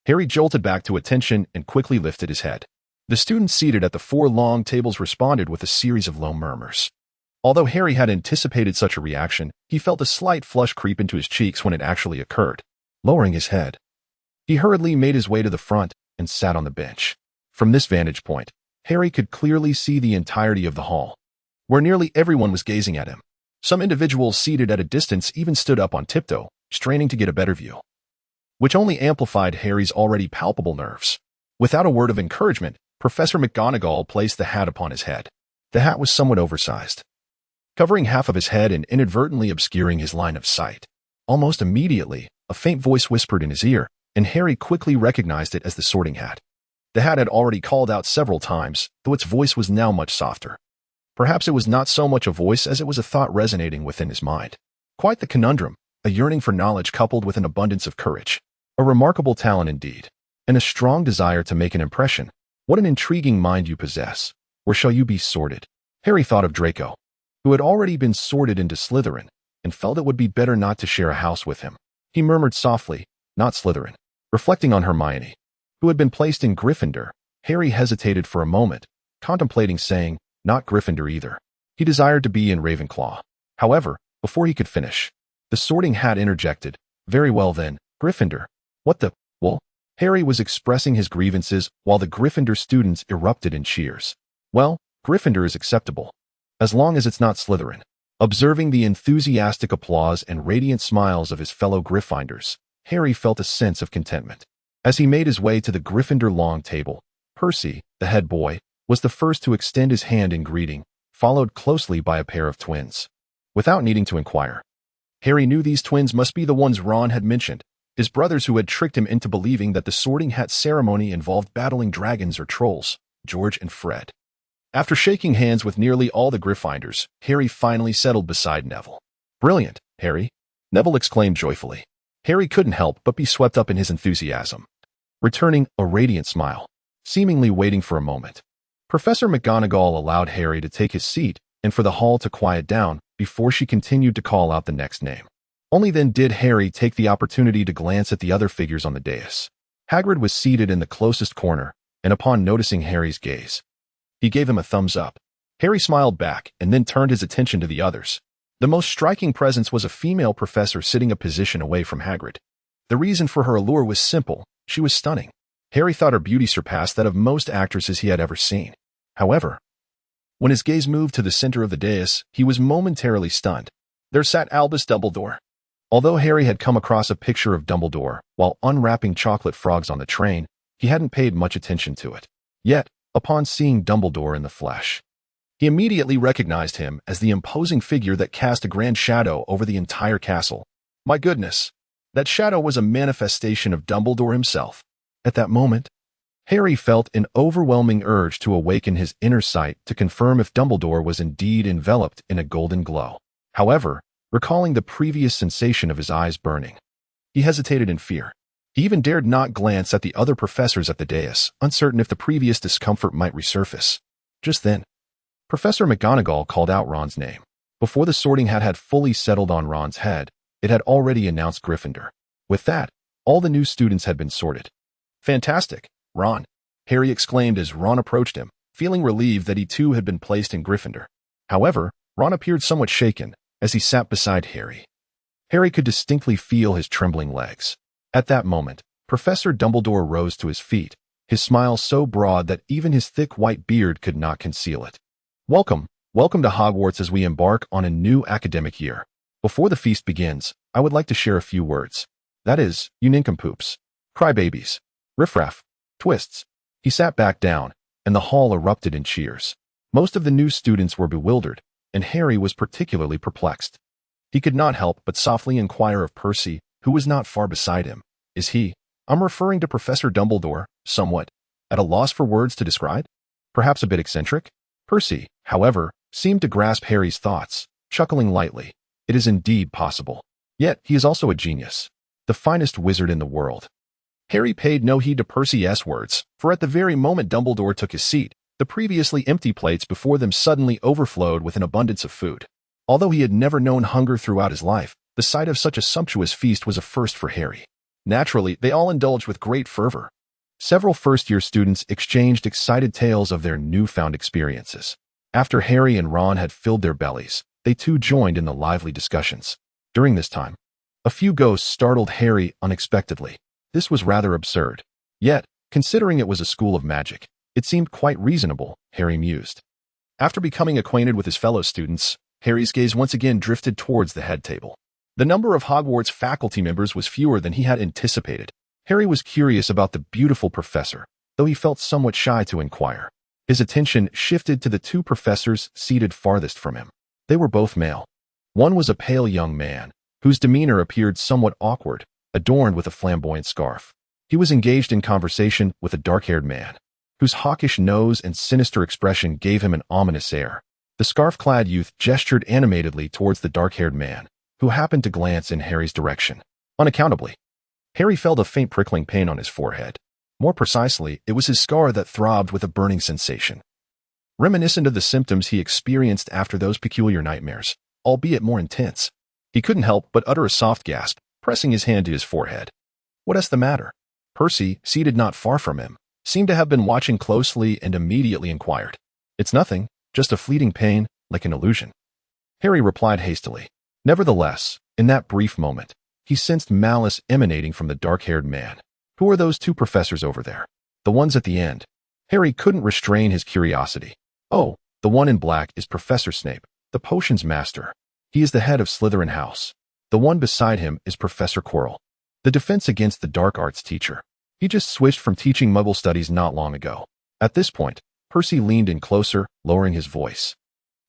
Harry jolted back to attention and quickly lifted his head. The students seated at the 4 long tables responded with a series of low murmurs. Although Harry had anticipated such a reaction, he felt a slight flush creep into his cheeks when it actually occurred. Lowering his head, he hurriedly made his way to the front and sat on the bench. From this vantage point, Harry could clearly see the entirety of the hall, where nearly everyone was gazing at him. Some individuals seated at a distance even stood up on tiptoe, straining to get a better view, which only amplified Harry's already palpable nerves. Without a word of encouragement, Professor McGonagall placed the hat upon his head. The hat was somewhat oversized, covering half of his head and inadvertently obscuring his line of sight. Almost immediately, a faint voice whispered in his ear, and Harry quickly recognized it as the sorting hat. The hat had already called out several times, though its voice was now much softer. Perhaps it was not so much a voice as it was a thought resonating within his mind. Quite the conundrum, a yearning for knowledge coupled with an abundance of courage. A remarkable talent indeed, and a strong desire to make an impression. What an intriguing mind you possess. Where shall you be sorted? Harry thought of Draco, who had already been sorted into Slytherin, and felt it would be better not to share a house with him. He murmured softly, not Slytherin. Reflecting on Hermione, who had been placed in Gryffindor, Harry hesitated for a moment, contemplating saying, not Gryffindor either. He desired to be in Ravenclaw. However, before he could finish, the sorting hat interjected, very well then, Gryffindor. What the, well? Harry was expressing his grievances while the Gryffindor students erupted in cheers. Well, Gryffindor is acceptable, as long as it's not Slytherin. Observing the enthusiastic applause and radiant smiles of his fellow Gryffindors, Harry felt a sense of contentment. As he made his way to the Gryffindor long table, Percy, the head boy, was the first to extend his hand in greeting, followed closely by a pair of twins. Without needing to inquire, Harry knew these twins must be the ones Ron had mentioned, his brothers who had tricked him into believing that the sorting hat ceremony involved battling dragons or trolls, George and Fred. After shaking hands with nearly all the Gryffindors, Harry finally settled beside Neville. Brilliant, Harry, Neville exclaimed joyfully. Harry couldn't help but be swept up in his enthusiasm, returning a radiant smile, seemingly waiting for a moment. Professor McGonagall allowed Harry to take his seat and for the hall to quiet down before she continued to call out the next name. Only then did Harry take the opportunity to glance at the other figures on the dais. Hagrid was seated in the closest corner, and upon noticing Harry's gaze, he gave him a thumbs up. Harry smiled back and then turned his attention to the others. The most striking presence was a female professor sitting a position away from Hagrid. The reason for her allure was simple. She was stunning. Harry thought her beauty surpassed that of most actresses he had ever seen. However, when his gaze moved to the center of the dais, he was momentarily stunned. There sat Albus Dumbledore. Although Harry had come across a picture of Dumbledore while unwrapping chocolate frogs on the train, he hadn't paid much attention to it. Yet, upon seeing Dumbledore in the flesh, he immediately recognized him as the imposing figure that cast a grand shadow over the entire castle. My goodness, that shadow was a manifestation of Dumbledore himself. At that moment, Harry felt an overwhelming urge to awaken his inner sight to confirm if Dumbledore was indeed enveloped in a golden glow. However, recalling the previous sensation of his eyes burning, he hesitated in fear. He even dared not glance at the other professors at the dais, uncertain if the previous discomfort might resurface. Just then, Professor McGonagall called out Ron's name. Before the sorting hat had fully settled on Ron's head, it had already announced Gryffindor. With that, all the new students had been sorted. Fantastic, Ron, Harry exclaimed as Ron approached him, feeling relieved that he too had been placed in Gryffindor. However, Ron appeared somewhat shaken as he sat beside Harry. Harry could distinctly feel his trembling legs. At that moment, Professor Dumbledore rose to his feet, his smile so broad that even his thick white beard could not conceal it. Welcome to Hogwarts as we embark on a new academic year. Before the feast begins, I would like to share a few words. That is, you nincompoops, crybabies, riffraff, twists. He sat back down, and the hall erupted in cheers. Most of the new students were bewildered, and Harry was particularly perplexed. He could not help but softly inquire of Percy, who was not far beside him. Is he, I'm referring to Professor Dumbledore, somewhat at a loss for words to describe? Perhaps a bit eccentric? Percy, however, seemed to grasp Harry's thoughts, chuckling lightly. It is indeed possible. Yet, he is also a genius. The finest wizard in the world. Harry paid no heed to Percy's words, for at the very moment Dumbledore took his seat, the previously empty plates before them suddenly overflowed with an abundance of food. Although he had never known hunger throughout his life, the sight of such a sumptuous feast was a first for Harry. Naturally, they all indulged with great fervor. Several first-year students exchanged excited tales of their newfound experiences. After Harry and Ron had filled their bellies, they too joined in the lively discussions. During this time, a few ghosts startled Harry unexpectedly. This was rather absurd. Yet, considering it was a school of magic, it seemed quite reasonable, Harry mused. After becoming acquainted with his fellow students, Harry's gaze once again drifted towards the head table. The number of Hogwarts faculty members was fewer than he had anticipated. Harry was curious about the beautiful professor, though he felt somewhat shy to inquire. His attention shifted to the two professors seated farthest from him. They were both male. One was a pale young man, whose demeanor appeared somewhat awkward, adorned with a flamboyant scarf. He was engaged in conversation with a dark-haired man, whose hawkish nose and sinister expression gave him an ominous air. The scarf-clad youth gestured animatedly towards the dark-haired man, who happened to glance in Harry's direction. Unaccountably, Harry felt a faint prickling pain on his forehead. More precisely, it was his scar that throbbed with a burning sensation, reminiscent of the symptoms he experienced after those peculiar nightmares, albeit more intense. He couldn't help but utter a soft gasp, pressing his hand to his forehead. What's the matter? Percy, seated not far from him, seemed to have been watching closely and immediately inquired. It's nothing, just a fleeting pain, like an illusion. Harry replied hastily. Nevertheless, in that brief moment, he sensed malice emanating from the dark-haired man. Who are those two professors over there? The ones at the end. Harry couldn't restrain his curiosity. Oh, the one in black is Professor Snape, the potions master. He is the head of Slytherin House. The one beside him is Professor Quirrell, the defense against the dark arts teacher. He just switched from teaching Muggle studies not long ago. At this point, Percy leaned in closer, lowering his voice.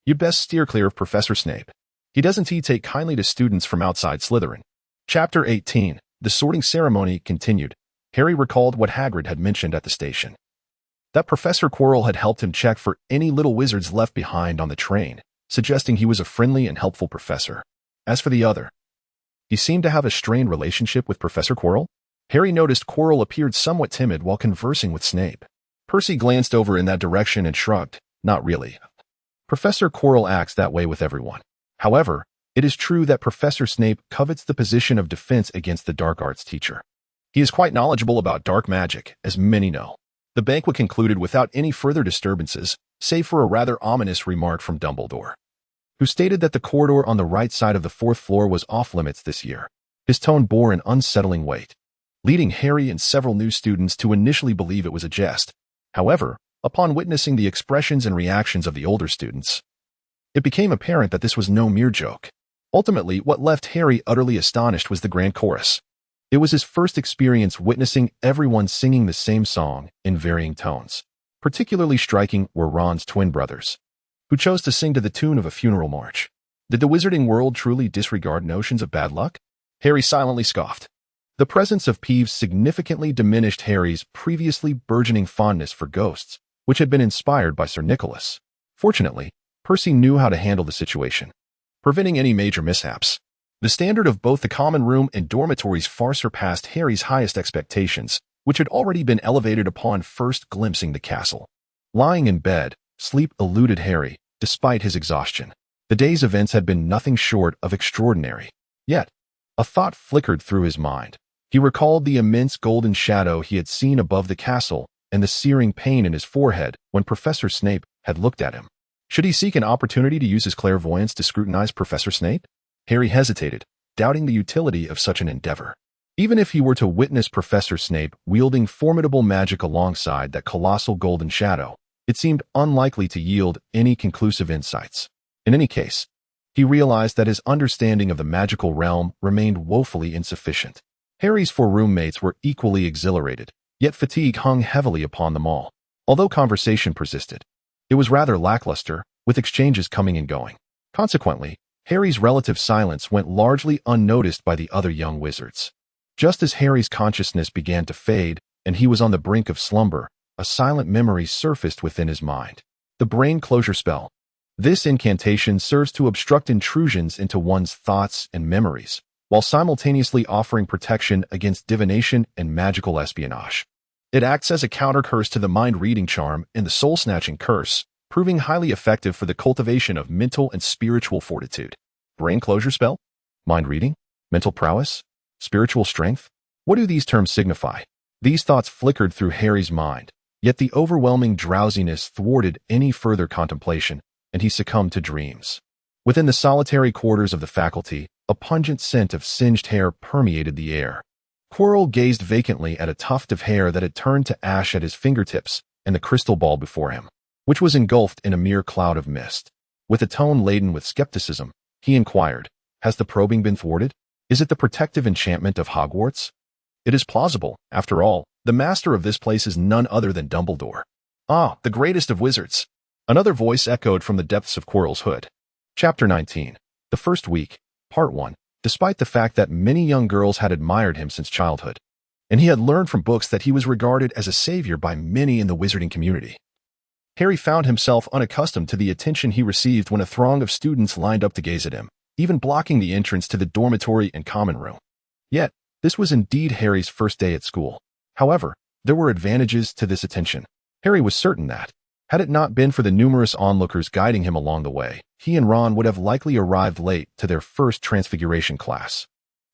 You'd best steer clear of Professor Snape. He doesn't take kindly to students from outside Slytherin. Chapter 18. The sorting ceremony continued. Harry recalled what Hagrid had mentioned at the station. That Professor Quirrell had helped him check for any little wizards left behind on the train, suggesting he was a friendly and helpful professor. As for the other, he seemed to have a strained relationship with Professor Quirrell. Harry noticed Quirrell appeared somewhat timid while conversing with Snape. Percy glanced over in that direction and shrugged. Not really. Professor Quirrell acts that way with everyone. However, it is true that Professor Snape covets the position of defense against the dark arts teacher. He is quite knowledgeable about dark magic, as many know. The banquet concluded without any further disturbances, save for a rather ominous remark from Dumbledore, who stated that the corridor on the right side of the fourth floor was off-limits this year. His tone bore an unsettling weight, leading Harry and several new students to initially believe it was a jest. However, upon witnessing the expressions and reactions of the older students, it became apparent that this was no mere joke. Ultimately, what left Harry utterly astonished was the grand chorus. It was his first experience witnessing everyone singing the same song in varying tones. Particularly striking were Ron's twin brothers, who chose to sing to the tune of a funeral march. Did the wizarding world truly disregard notions of bad luck? Harry silently scoffed. The presence of Peeves significantly diminished Harry's previously burgeoning fondness for ghosts, which had been inspired by Sir Nicholas. Fortunately, Percy knew how to handle the situation, preventing any major mishaps. The standard of both the common room and dormitories far surpassed Harry's highest expectations, which had already been elevated upon first glimpsing the castle. Lying in bed, sleep eluded Harry, despite his exhaustion. The day's events had been nothing short of extraordinary. Yet, a thought flickered through his mind. He recalled the immense golden shadow he had seen above the castle and the searing pain in his forehead when Professor Snape had looked at him. Should he seek an opportunity to use his clairvoyance to scrutinize Professor Snape? Harry hesitated, doubting the utility of such an endeavor. Even if he were to witness Professor Snape wielding formidable magic alongside that colossal golden shadow, it seemed unlikely to yield any conclusive insights. In any case, he realized that his understanding of the magical realm remained woefully insufficient. Harry's four roommates were equally exhilarated, yet fatigue hung heavily upon them all. Although conversation persisted, it was rather lackluster, with exchanges coming and going. Consequently, Harry's relative silence went largely unnoticed by the other young wizards. Just as Harry's consciousness began to fade and he was on the brink of slumber, a silent memory surfaced within his mind. The brain closure spell. This incantation serves to obstruct intrusions into one's thoughts and memories, while simultaneously offering protection against divination and magical espionage. It acts as a counter-curse to the mind-reading charm and the soul-snatching curse, proving highly effective for the cultivation of mental and spiritual fortitude. Brain closure spell? Mind reading? Mental prowess? Spiritual strength? What do these terms signify? These thoughts flickered through Harry's mind, yet the overwhelming drowsiness thwarted any further contemplation, and he succumbed to dreams. Within the solitary quarters of the faculty, a pungent scent of singed hair permeated the air. Quirrell gazed vacantly at a tuft of hair that had turned to ash at his fingertips and the crystal ball before him, which was engulfed in a mere cloud of mist. With a tone laden with skepticism, he inquired, "Has the probing been thwarted? Is it the protective enchantment of Hogwarts? It is plausible. After all, the master of this place is none other than Dumbledore." "Ah, the greatest of wizards!" Another voice echoed from the depths of Quirrell's hood. Chapter 19. The First Week, Part 1. Despite the fact that many young girls had admired him since childhood, and he had learned from books that he was regarded as a savior by many in the wizarding community, Harry found himself unaccustomed to the attention he received when a throng of students lined up to gaze at him, even blocking the entrance to the dormitory and common room. Yet, this was indeed Harry's first day at school. However, there were advantages to this attention. Harry was certain that, had it not been for the numerous onlookers guiding him along the way, he and Ron would have likely arrived late to their first transfiguration class.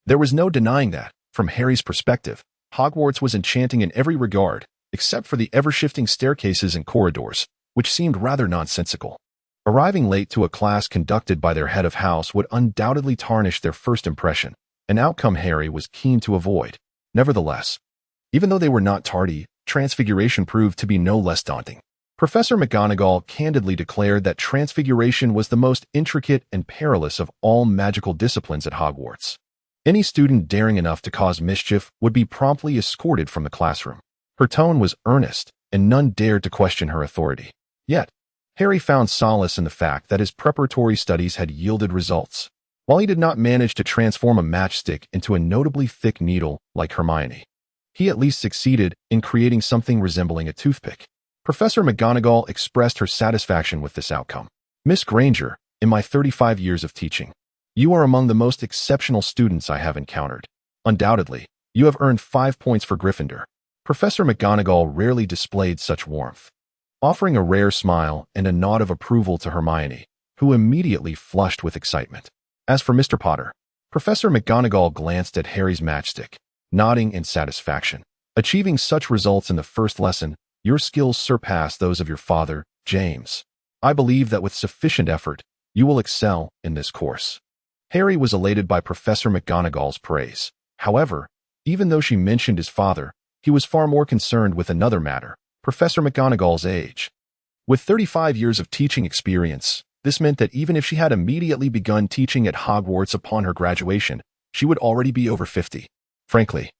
There was no denying that, from Harry's perspective, Hogwarts was enchanting in every regard, except for the ever-shifting staircases and corridors, which seemed rather nonsensical. Arriving late to a class conducted by their head of house would undoubtedly tarnish their first impression, an outcome Harry was keen to avoid. Nevertheless, even though they were not tardy, transfiguration proved to be no less daunting. Professor McGonagall candidly declared that transfiguration was the most intricate and perilous of all magical disciplines at Hogwarts. Any student daring enough to cause mischief would be promptly escorted from the classroom. Her tone was earnest, and none dared to question her authority. Yet, Harry found solace in the fact that his preparatory studies had yielded results. While he did not manage to transform a matchstick into a notably thick needle like Hermione, he at least succeeded in creating something resembling a toothpick. Professor McGonagall expressed her satisfaction with this outcome. "Miss Granger, in my 35 years of teaching, you are among the most exceptional students I have encountered. Undoubtedly, you have earned 5 points for Gryffindor." Professor McGonagall rarely displayed such warmth, offering a rare smile and a nod of approval to Hermione, who immediately flushed with excitement. As for Mr. Potter, Professor McGonagall glanced at Harry's matchstick, nodding in satisfaction. Achieving such results in the first lesson, your skills surpass those of your father, James. I believe that with sufficient effort, you will excel in this course. Harry was elated by Professor McGonagall's praise. However, even though she mentioned his father, he was far more concerned with another matter, Professor McGonagall's age. With 35 years of teaching experience, this meant that even if she had immediately begun teaching at Hogwarts upon her graduation, she would already be over 50. Frankly,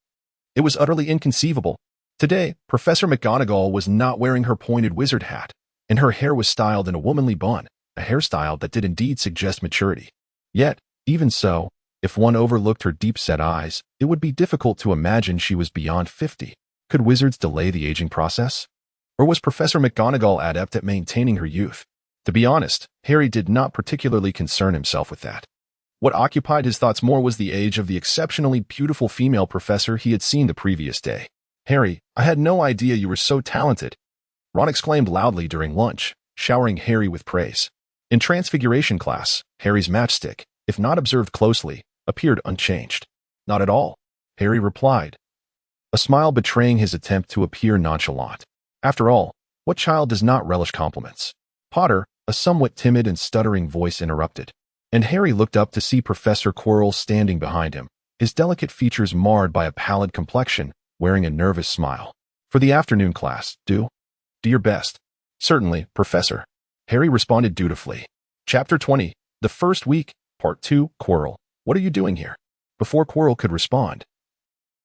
it was utterly inconceivable. Today, Professor McGonagall was not wearing her pointed wizard hat, and her hair was styled in a womanly bun, a hairstyle that did indeed suggest maturity. Yet, even so, if one overlooked her deep-set eyes, it would be difficult to imagine she was beyond 50. Could wizards delay the aging process? Or was Professor McGonagall adept at maintaining her youth? To be honest, Harry did not particularly concern himself with that. What occupied his thoughts more was the age of the exceptionally beautiful female professor he had seen the previous day. "Harry, I had no idea you were so talented," Ron exclaimed loudly during lunch, showering Harry with praise. In Transfiguration class, Harry's matchstick, if not observed closely, appeared unchanged. "Not at all," Harry replied, a smile betraying his attempt to appear nonchalant. After all, what child does not relish compliments? "Potter," a somewhat timid and stuttering voice interrupted, and Harry looked up to see Professor Quirrell standing behind him, his delicate features marred by a pallid complexion, wearing a nervous smile. "For the afternoon class, do your best." "Certainly, Professor," Harry responded dutifully. Chapter 20, The First Week, Part 2, Quirrell, what are you doing here? Before Quirrell could respond,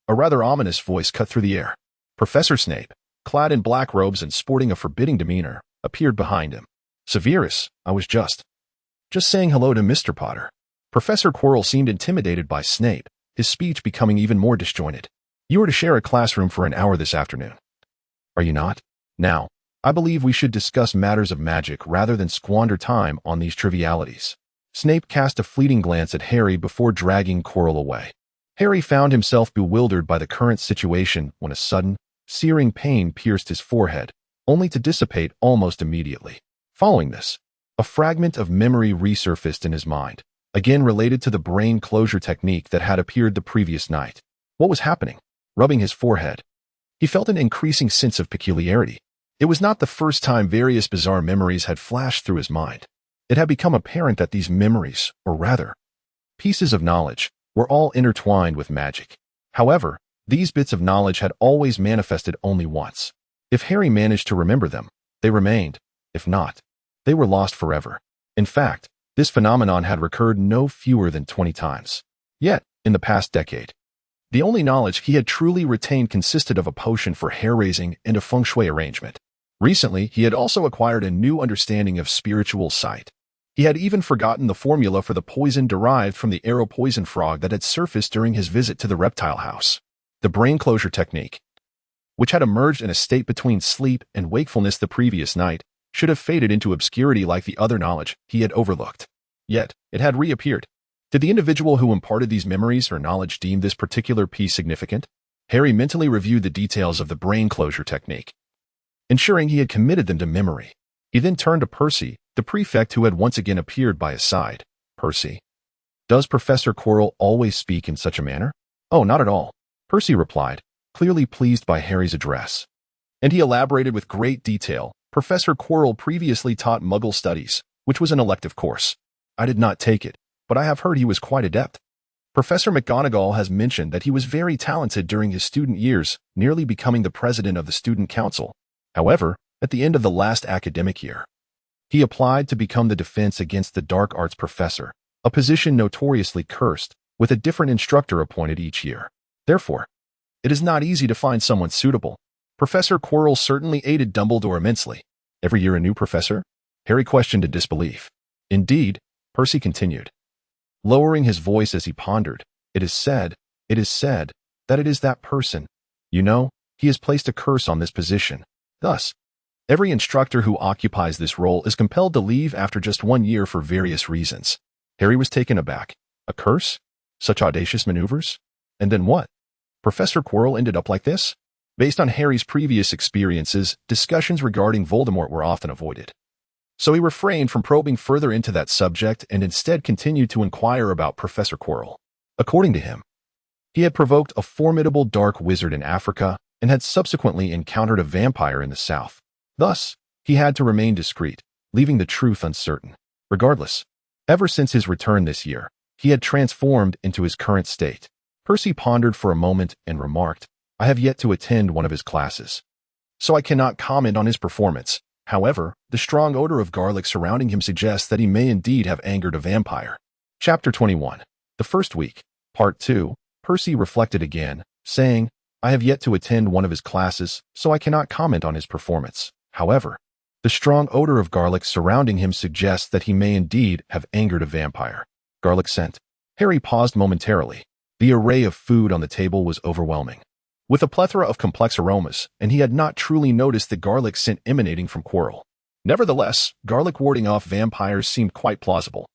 a rather ominous voice cut through the air. Professor Snape, clad in black robes and sporting a forbidding demeanor, appeared behind him. "Severus, I was just saying hello to Mr. Potter." Professor Quirrell seemed intimidated by Snape, his speech becoming even more disjointed. "You are to share a classroom for an hour this afternoon, are you not? Now, I believe we should discuss matters of magic rather than squander time on these trivialities." Snape cast a fleeting glance at Harry before dragging Quirrell away. Harry found himself bewildered by the current situation when a sudden, searing pain pierced his forehead, only to dissipate almost immediately. Following this, a fragment of memory resurfaced in his mind, again related to the brain closure technique that had appeared the previous night. What was happening? Rubbing his forehead, he felt an increasing sense of peculiarity. It was not the first time various bizarre memories had flashed through his mind. It had become apparent that these memories, or rather, pieces of knowledge, were all intertwined with magic. However, these bits of knowledge had always manifested only once. If Harry managed to remember them, they remained. If not, they were lost forever. In fact, this phenomenon had recurred no fewer than 20 times. Yet, in the past decade, the only knowledge he had truly retained consisted of a potion for hair-raising and a feng shui arrangement. Recently, he had also acquired a new understanding of spiritual sight. He had even forgotten the formula for the poison derived from the arrow poison frog that had surfaced during his visit to the reptile house. The brain closure technique, which had emerged in a state between sleep and wakefulness the previous night, should have faded into obscurity like the other knowledge he had overlooked. Yet, it had reappeared. Did the individual who imparted these memories or knowledge deem this particular piece significant? Harry mentally reviewed the details of the brain closure technique, ensuring he had committed them to memory. He then turned to Percy, the prefect who had once again appeared by his side. "Percy, does Professor Quirrell always speak in such a manner?" "Oh, not at all," Percy replied, clearly pleased by Harry's address. And he elaborated with great detail. Professor Quirrell previously taught Muggle Studies, which was an elective course. "I did not take it, but I have heard he was quite adept. Professor McGonagall has mentioned that he was very talented during his student years, nearly becoming the president of the student council. However, at the end of the last academic year, he applied to become the Defense Against the Dark Arts professor, a position notoriously cursed, with a different instructor appointed each year. Therefore, it is not easy to find someone suitable. Professor Quirrell certainly aided Dumbledore immensely. Every year a new professor?" Harry questioned in disbelief. "Indeed," Percy continued, lowering his voice as he pondered. It is said that it is that person. You know, he has placed a curse on this position. Thus, every instructor who occupies this role is compelled to leave after just 1 year for various reasons." Harry was taken aback. A curse? Such audacious maneuvers? And then what? Professor Quirrell ended up like this? Based on Harry's previous experiences, discussions regarding Voldemort were often avoided. So he refrained from probing further into that subject and instead continued to inquire about Professor Quirrell. According to him, He had provoked a formidable dark wizard in Africa and had subsequently encountered a vampire in the south. Thus, he had to remain discreet, leaving the truth uncertain. Regardless, ever since his return this year, he had transformed into his current state. Percy pondered for a moment and remarked, "I have yet to attend one of his classes, so I cannot comment on his performance. However, the strong odor of garlic surrounding him suggests that he may indeed have angered a vampire." Chapter 21. The First Week, Part 2. Percy reflected again, saying, "I have yet to attend one of his classes, so I cannot comment on his performance. However, the strong odor of garlic surrounding him suggests that he may indeed have angered a vampire." Garlic scent. Harry paused momentarily. The array of food on the table was overwhelming, with a plethora of complex aromas, and he had not truly noticed the garlic scent emanating from Quirrell. Nevertheless, garlic warding off vampires seemed quite plausible.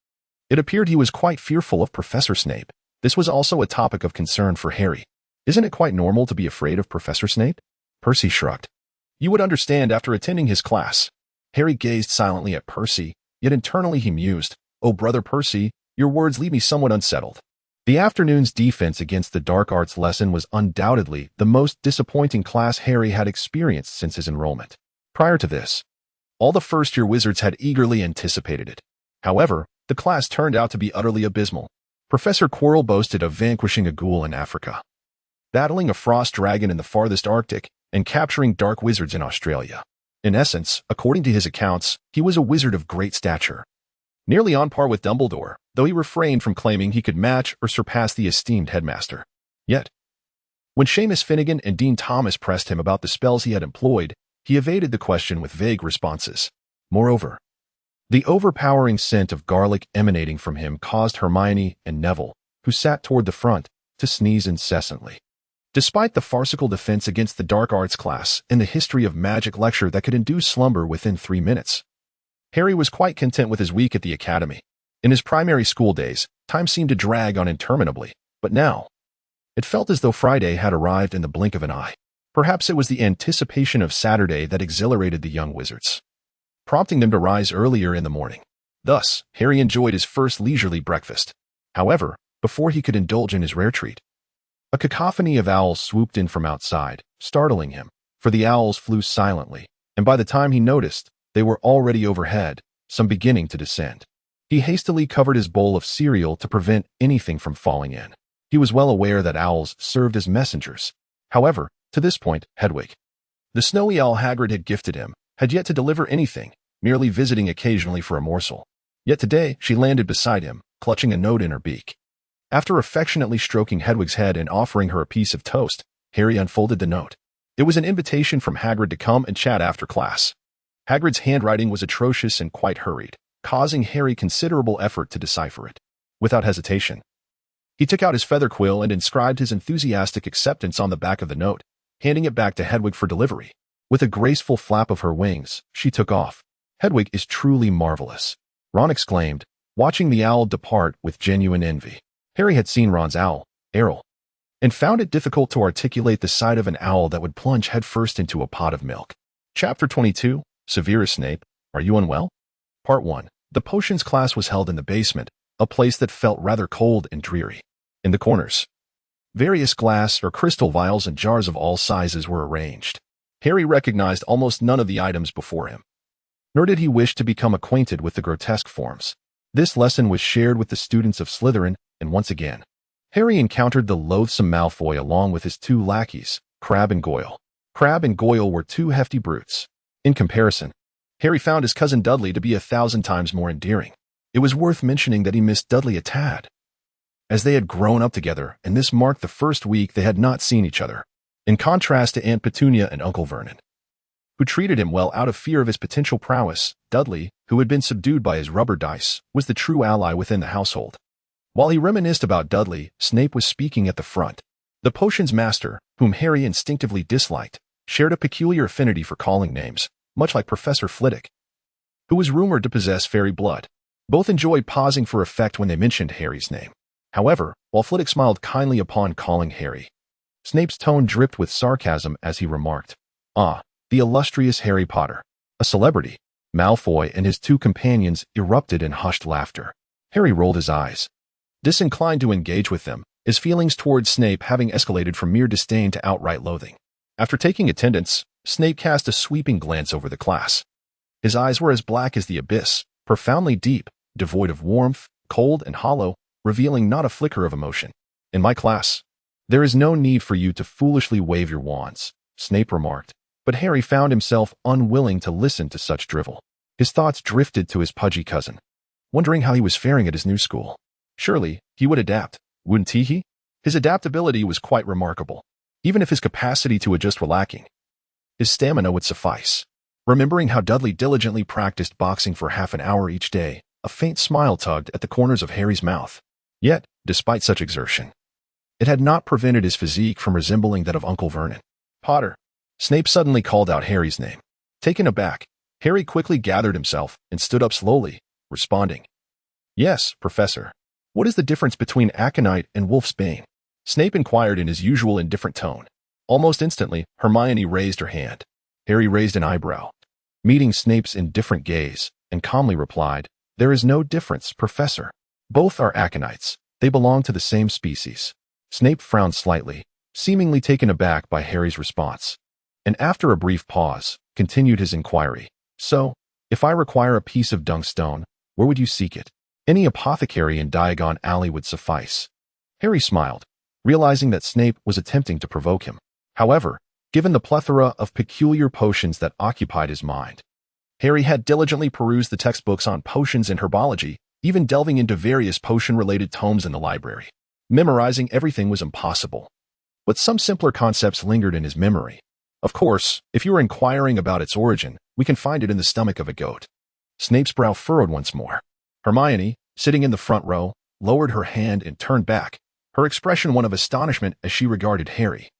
It appeared he was quite fearful of Professor Snape. This was also a topic of concern for Harry. "Isn't it quite normal to be afraid of Professor Snape?" Percy shrugged. "You would understand after attending his class." Harry gazed silently at Percy, yet internally he mused, "Oh, brother Percy, your words leave me somewhat unsettled." The afternoon's defense against the dark arts lesson was undoubtedly the most disappointing class Harry had experienced since his enrollment. Prior to this, all the first-year wizards had eagerly anticipated it. However, the class turned out to be utterly abysmal. Professor Quirrell boasted of vanquishing a ghoul in Africa, battling a frost dragon in the farthest Arctic, and capturing dark wizards in Australia. In essence, according to his accounts, he was a wizard of great stature, nearly on par with Dumbledore, though he refrained from claiming he could match or surpass the esteemed headmaster. Yet, when Seamus Finnegan and Dean Thomas pressed him about the spells he had employed, he evaded the question with vague responses. Moreover, the overpowering scent of garlic emanating from him caused Hermione and Neville, who sat toward the front, to sneeze incessantly. Despite the farcical defense against the dark arts class and the history of magic lecture that could induce slumber within 3 minutes, Harry was quite content with his week at the academy. In his primary school days, time seemed to drag on interminably, but now, it felt as though Friday had arrived in the blink of an eye. Perhaps it was the anticipation of Saturday that exhilarated the young wizards, prompting them to rise earlier in the morning. Thus, Harry enjoyed his first leisurely breakfast. However, before he could indulge in his rare treat, a cacophony of owls swooped in from outside, startling him, for the owls flew silently, and by the time he noticed, they were already overhead, some beginning to descend. He hastily covered his bowl of cereal to prevent anything from falling in. He was well aware that owls served as messengers. However, to this point, Hedwig, the snowy owl Hagrid had gifted him, had yet to deliver anything, merely visiting occasionally for a morsel. Yet today, she landed beside him, clutching a note in her beak. After affectionately stroking Hedwig's head and offering her a piece of toast, Harry unfolded the note. It was an invitation from Hagrid to come and chat after class. Hagrid's handwriting was atrocious and quite hurried, causing Harry considerable effort to decipher it. Without hesitation, he took out his feather quill and inscribed his enthusiastic acceptance on the back of the note, handing it back to Hedwig for delivery. With a graceful flap of her wings, she took off. "Hedwig is truly marvelous," Ron exclaimed, watching the owl depart with genuine envy. Harry had seen Ron's owl, Errol, and found it difficult to articulate the sight of an owl that would plunge headfirst into a pot of milk. Chapter 22. Severus Snape, Are You Unwell? Part 1. The potions class was held in the basement, a place that felt rather cold and dreary. In the corners, various glass or crystal vials and jars of all sizes were arranged. Harry recognized almost none of the items before him, nor did he wish to become acquainted with the grotesque forms. This lesson was shared with the students of Slytherin, and once again, Harry encountered the loathsome Malfoy along with his 2 lackeys, Crabbe and Goyle. Crabbe and Goyle were 2 hefty brutes. In comparison, Harry found his cousin Dudley to be 1,000 times more endearing. It was worth mentioning that he missed Dudley a tad, as they had grown up together, and this marked the first week they had not seen each other. In contrast to Aunt Petunia and Uncle Vernon, who treated him well out of fear of his potential prowess, Dudley, who had been subdued by his rubber dice, was the true ally within the household. While he reminisced about Dudley, Snape was speaking at the front. The potions master, whom Harry instinctively disliked, shared a peculiar affinity for calling names, much like Professor Flitwick, who was rumored to possess fairy blood. Both enjoyed pausing for effect when they mentioned Harry's name. However, while Flitwick smiled kindly upon calling Harry, Snape's tone dripped with sarcasm as he remarked, "Ah, the illustrious Harry Potter, a celebrity." Malfoy and his 2 companions erupted in hushed laughter. Harry rolled his eyes, disinclined to engage with them, his feelings towards Snape having escalated from mere disdain to outright loathing. After taking attendance, Snape cast a sweeping glance over the class. His eyes were as black as the abyss, profoundly deep, devoid of warmth, cold and hollow, revealing not a flicker of emotion. "In my class, there is no need for you to foolishly wave your wands," Snape remarked, but Harry found himself unwilling to listen to such drivel. His thoughts drifted to his pudgy cousin, wondering how he was faring at his new school. Surely, he would adapt, wouldn't he? His adaptability was quite remarkable. Even if his capacity to adjust were lacking, his stamina would suffice. Remembering how Dudley diligently practiced boxing for half an hour each day, a faint smile tugged at the corners of Harry's mouth. Yet, despite such exertion, it had not prevented his physique from resembling that of Uncle Vernon. "Potter." Snape suddenly called out Harry's name. Taken aback, Harry quickly gathered himself and stood up slowly, responding, "Yes, Professor. What is the difference between aconite and wolfsbane?" Snape inquired in his usual indifferent tone. Almost instantly, Hermione raised her hand. Harry raised an eyebrow, meeting Snape's indifferent gaze, and calmly replied, "There is no difference, Professor. Both are aconites. They belong to the same species." Snape frowned slightly, seemingly taken aback by Harry's response, and after a brief pause, continued his inquiry. "So, if I require a piece of dung-stone, where would you seek it?" "Any apothecary in Diagon Alley would suffice." Harry smiled, realizing that Snape was attempting to provoke him. However, given the plethora of peculiar potions that occupied his mind, Harry had diligently perused the textbooks on potions and herbology, even delving into various potion-related tomes in the library. Memorizing everything was impossible, but some simpler concepts lingered in his memory. "Of course, if you are inquiring about its origin, we can find it in the stomach of a goat." Snape's brow furrowed once more. Hermione, sitting in the front row, lowered her hand and turned back, her expression one of astonishment as she regarded Harry,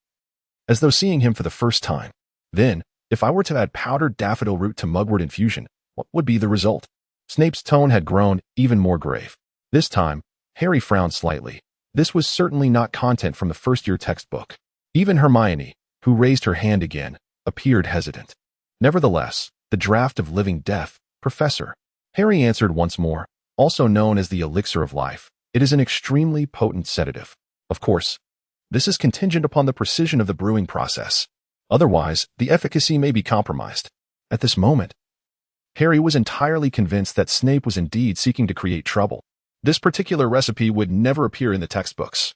as though seeing him for the first time. "Then, if I were to add powdered daffodil root to mugwort infusion, what would be the result?" Snape's tone had grown even more grave. This time, Harry frowned slightly. This was certainly not content from the first-year textbook. Even Hermione, who raised her hand again, appeared hesitant. "Nevertheless, the draught of living death, Professor," Harry answered once more, "also known as the elixir of life. It is an extremely potent sedative. Of course, this is contingent upon the precision of the brewing process. Otherwise, the efficacy may be compromised." At this moment, Harry was entirely convinced that Snape was indeed seeking to create trouble. This particular recipe would never appear in the textbooks.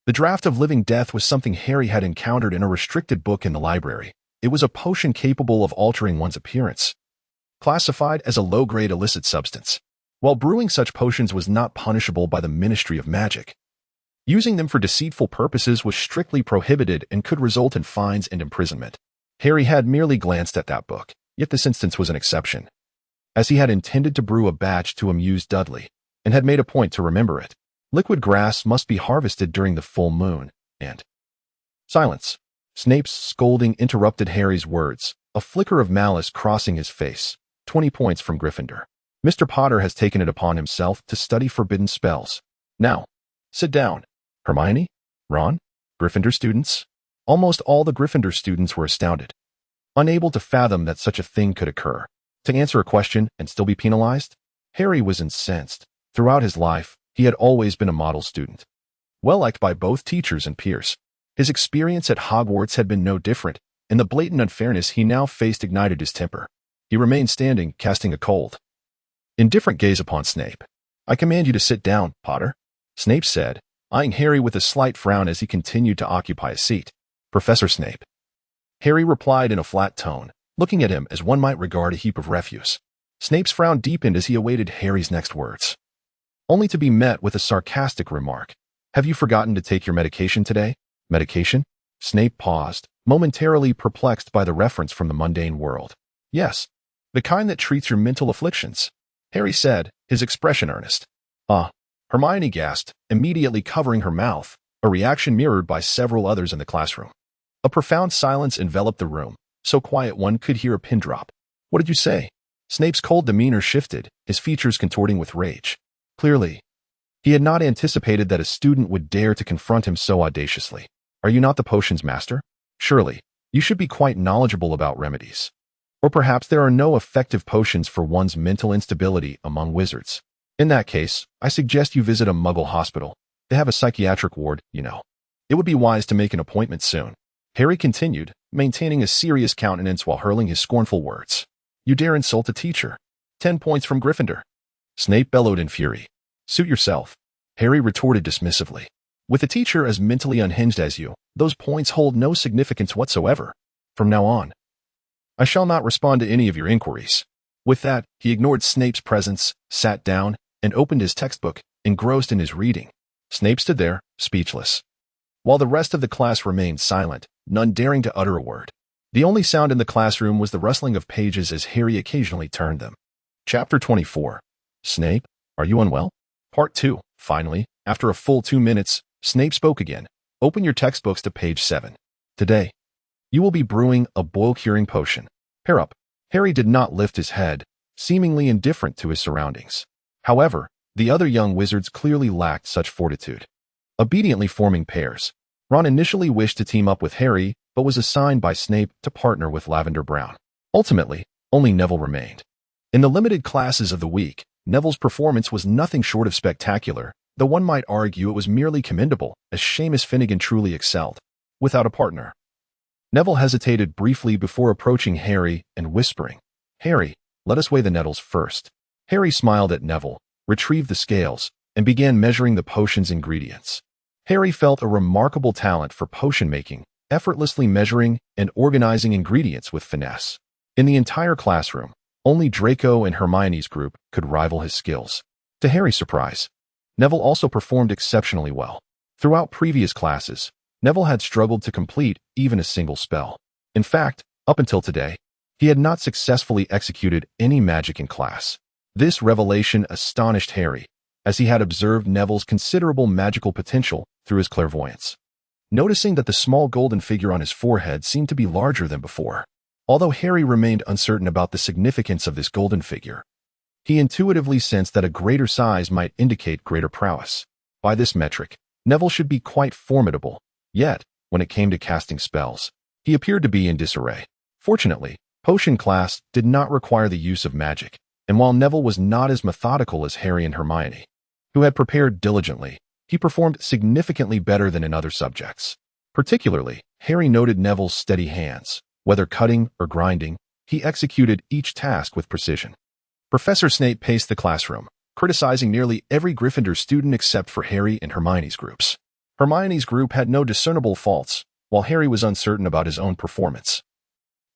The draught of living death was something Harry had encountered in a restricted book in the library. It was a potion capable of altering one's appearance, classified as a low-grade illicit substance. While brewing such potions was not punishable by the Ministry of Magic, using them for deceitful purposes was strictly prohibited and could result in fines and imprisonment. Harry had merely glanced at that book, yet this instance was an exception, as he had intended to brew a batch to amuse Dudley, and had made a point to remember it. Liquid grass must be harvested during the full moon, and— Silence. Snape's scolding interrupted Harry's words, a flicker of malice crossing his face. 20 points from Gryffindor. Mr. Potter has taken it upon himself to study forbidden spells. Now, sit down. Hermione? Ron? Gryffindor students? Almost all the Gryffindor students were astounded, unable to fathom that such a thing could occur. To answer a question and still be penalized? Harry was incensed. Throughout his life, he had always been a model student, well-liked by both teachers and peers. His experience at Hogwarts had been no different, and the blatant unfairness he now faced ignited his temper. He remained standing, casting a cold, indifferent gaze upon Snape. "I command you to sit down, Potter," Snape said, eyeing Harry with a slight frown as he continued to occupy a seat. "Professor Snape." Harry replied in a flat tone, looking at him as one might regard a heap of refuse. Snape's frown deepened as he awaited Harry's next words, only to be met with a sarcastic remark. "Have you forgotten to take your medication today?" Medication? Snape paused, momentarily perplexed by the reference from the mundane world. "Yes, the kind that treats your mental afflictions," Harry said, his expression earnest. "Ah," Hermione gasped, immediately covering her mouth, a reaction mirrored by several others in the classroom. A profound silence enveloped the room, so quiet one could hear a pin drop. "What did you say?" Snape's cold demeanor shifted, his features contorting with rage. Clearly, he had not anticipated that a student would dare to confront him so audaciously. "Are you not the potions master? Surely, you should be quite knowledgeable about remedies. Or perhaps there are no effective potions for one's mental instability among wizards. In that case, I suggest you visit a Muggle hospital. They have a psychiatric ward, you know. It would be wise to make an appointment soon. Harry continued, maintaining a serious countenance while hurling his scornful words. You dare insult a teacher. 10 points from Gryffindor. Snape bellowed in fury. Suit yourself. Harry retorted dismissively. With a teacher as mentally unhinged as you, those points hold no significance whatsoever. From now on, I shall not respond to any of your inquiries. With that, he ignored Snape's presence, sat down, and opened his textbook, engrossed in his reading. Snape stood there, speechless. While the rest of the class remained silent, none daring to utter a word. The only sound in the classroom was the rustling of pages as Harry occasionally turned them. Chapter 24. Snape, are you unwell? Part 2. Finally, after a full 2 minutes, Snape spoke again. Open your textbooks to page 7. Today, you will be brewing a boil-curing potion. Pair up. Harry did not lift his head, seemingly indifferent to his surroundings. However, the other young wizards clearly lacked such fortitude. Obediently forming pairs, Ron initially wished to team up with Harry, but was assigned by Snape to partner with Lavender Brown. Ultimately, only Neville remained. In the limited classes of the week, Neville's performance was nothing short of spectacular, though one might argue it was merely commendable, as Seamus Finnegan truly excelled. Without a partner, Neville hesitated briefly before approaching Harry and whispering, Harry, let us weigh the nettles first. Harry smiled at Neville, retrieved the scales, and began measuring the potion's ingredients. Harry felt a remarkable talent for potion making, effortlessly measuring and organizing ingredients with finesse. In the entire classroom, only Draco and Hermione's group could rival his skills. To Harry's surprise, Neville also performed exceptionally well. Throughout previous classes, Neville had struggled to complete even a single spell. In fact, up until today, he had not successfully executed any magic in class. This revelation astonished Harry, as he had observed Neville's considerable magical potential through his clairvoyance. Noticing that the small golden figure on his forehead seemed to be larger than before. Although Harry remained uncertain about the significance of this golden figure, he intuitively sensed that a greater size might indicate greater prowess. By this metric, Neville should be quite formidable. Yet, when it came to casting spells, he appeared to be in disarray. Fortunately, potion class did not require the use of magic, and while Neville was not as methodical as Harry and Hermione, who had prepared diligently, he performed significantly better than in other subjects. Particularly, Harry noted Neville's steady hands. Whether cutting or grinding, he executed each task with precision. Professor Snape paced the classroom, criticizing nearly every Gryffindor student except for Harry and Hermione's groups. Hermione's group had no discernible faults, while Harry was uncertain about his own performance,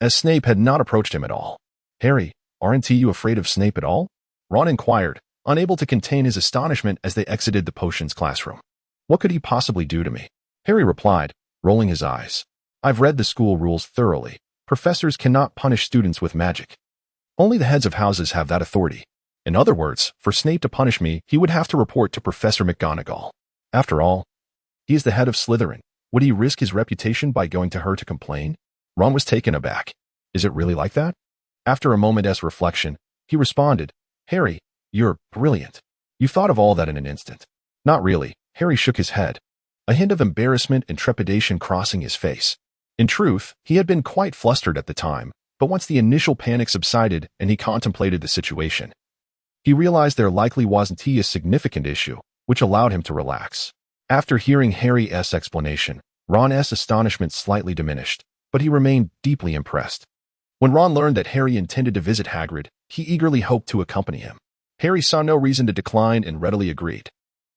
as Snape had not approached him at all. Harry, aren't you afraid of Snape at all? Ron inquired, unable to contain his astonishment as they exited the potions classroom. What could he possibly do to me? Harry replied, rolling his eyes. I've read the school rules thoroughly. Professors cannot punish students with magic. Only the heads of houses have that authority. In other words, for Snape to punish me, he would have to report to Professor McGonagall. After all, he is the head of Slytherin. Would he risk his reputation by going to her to complain? Ron was taken aback. Is it really like that? After a moment's reflection, he responded, Harry, you're brilliant. You thought of all that in an instant. Not really. Harry shook his head, a hint of embarrassment and trepidation crossing his face. In truth, he had been quite flustered at the time, but once the initial panic subsided and he contemplated the situation, he realized there likely wasn't a significant issue, which allowed him to relax. After hearing Harry's explanation, Ron's astonishment slightly diminished, but he remained deeply impressed. When Ron learned that Harry intended to visit Hagrid, he eagerly hoped to accompany him. Harry saw no reason to decline and readily agreed.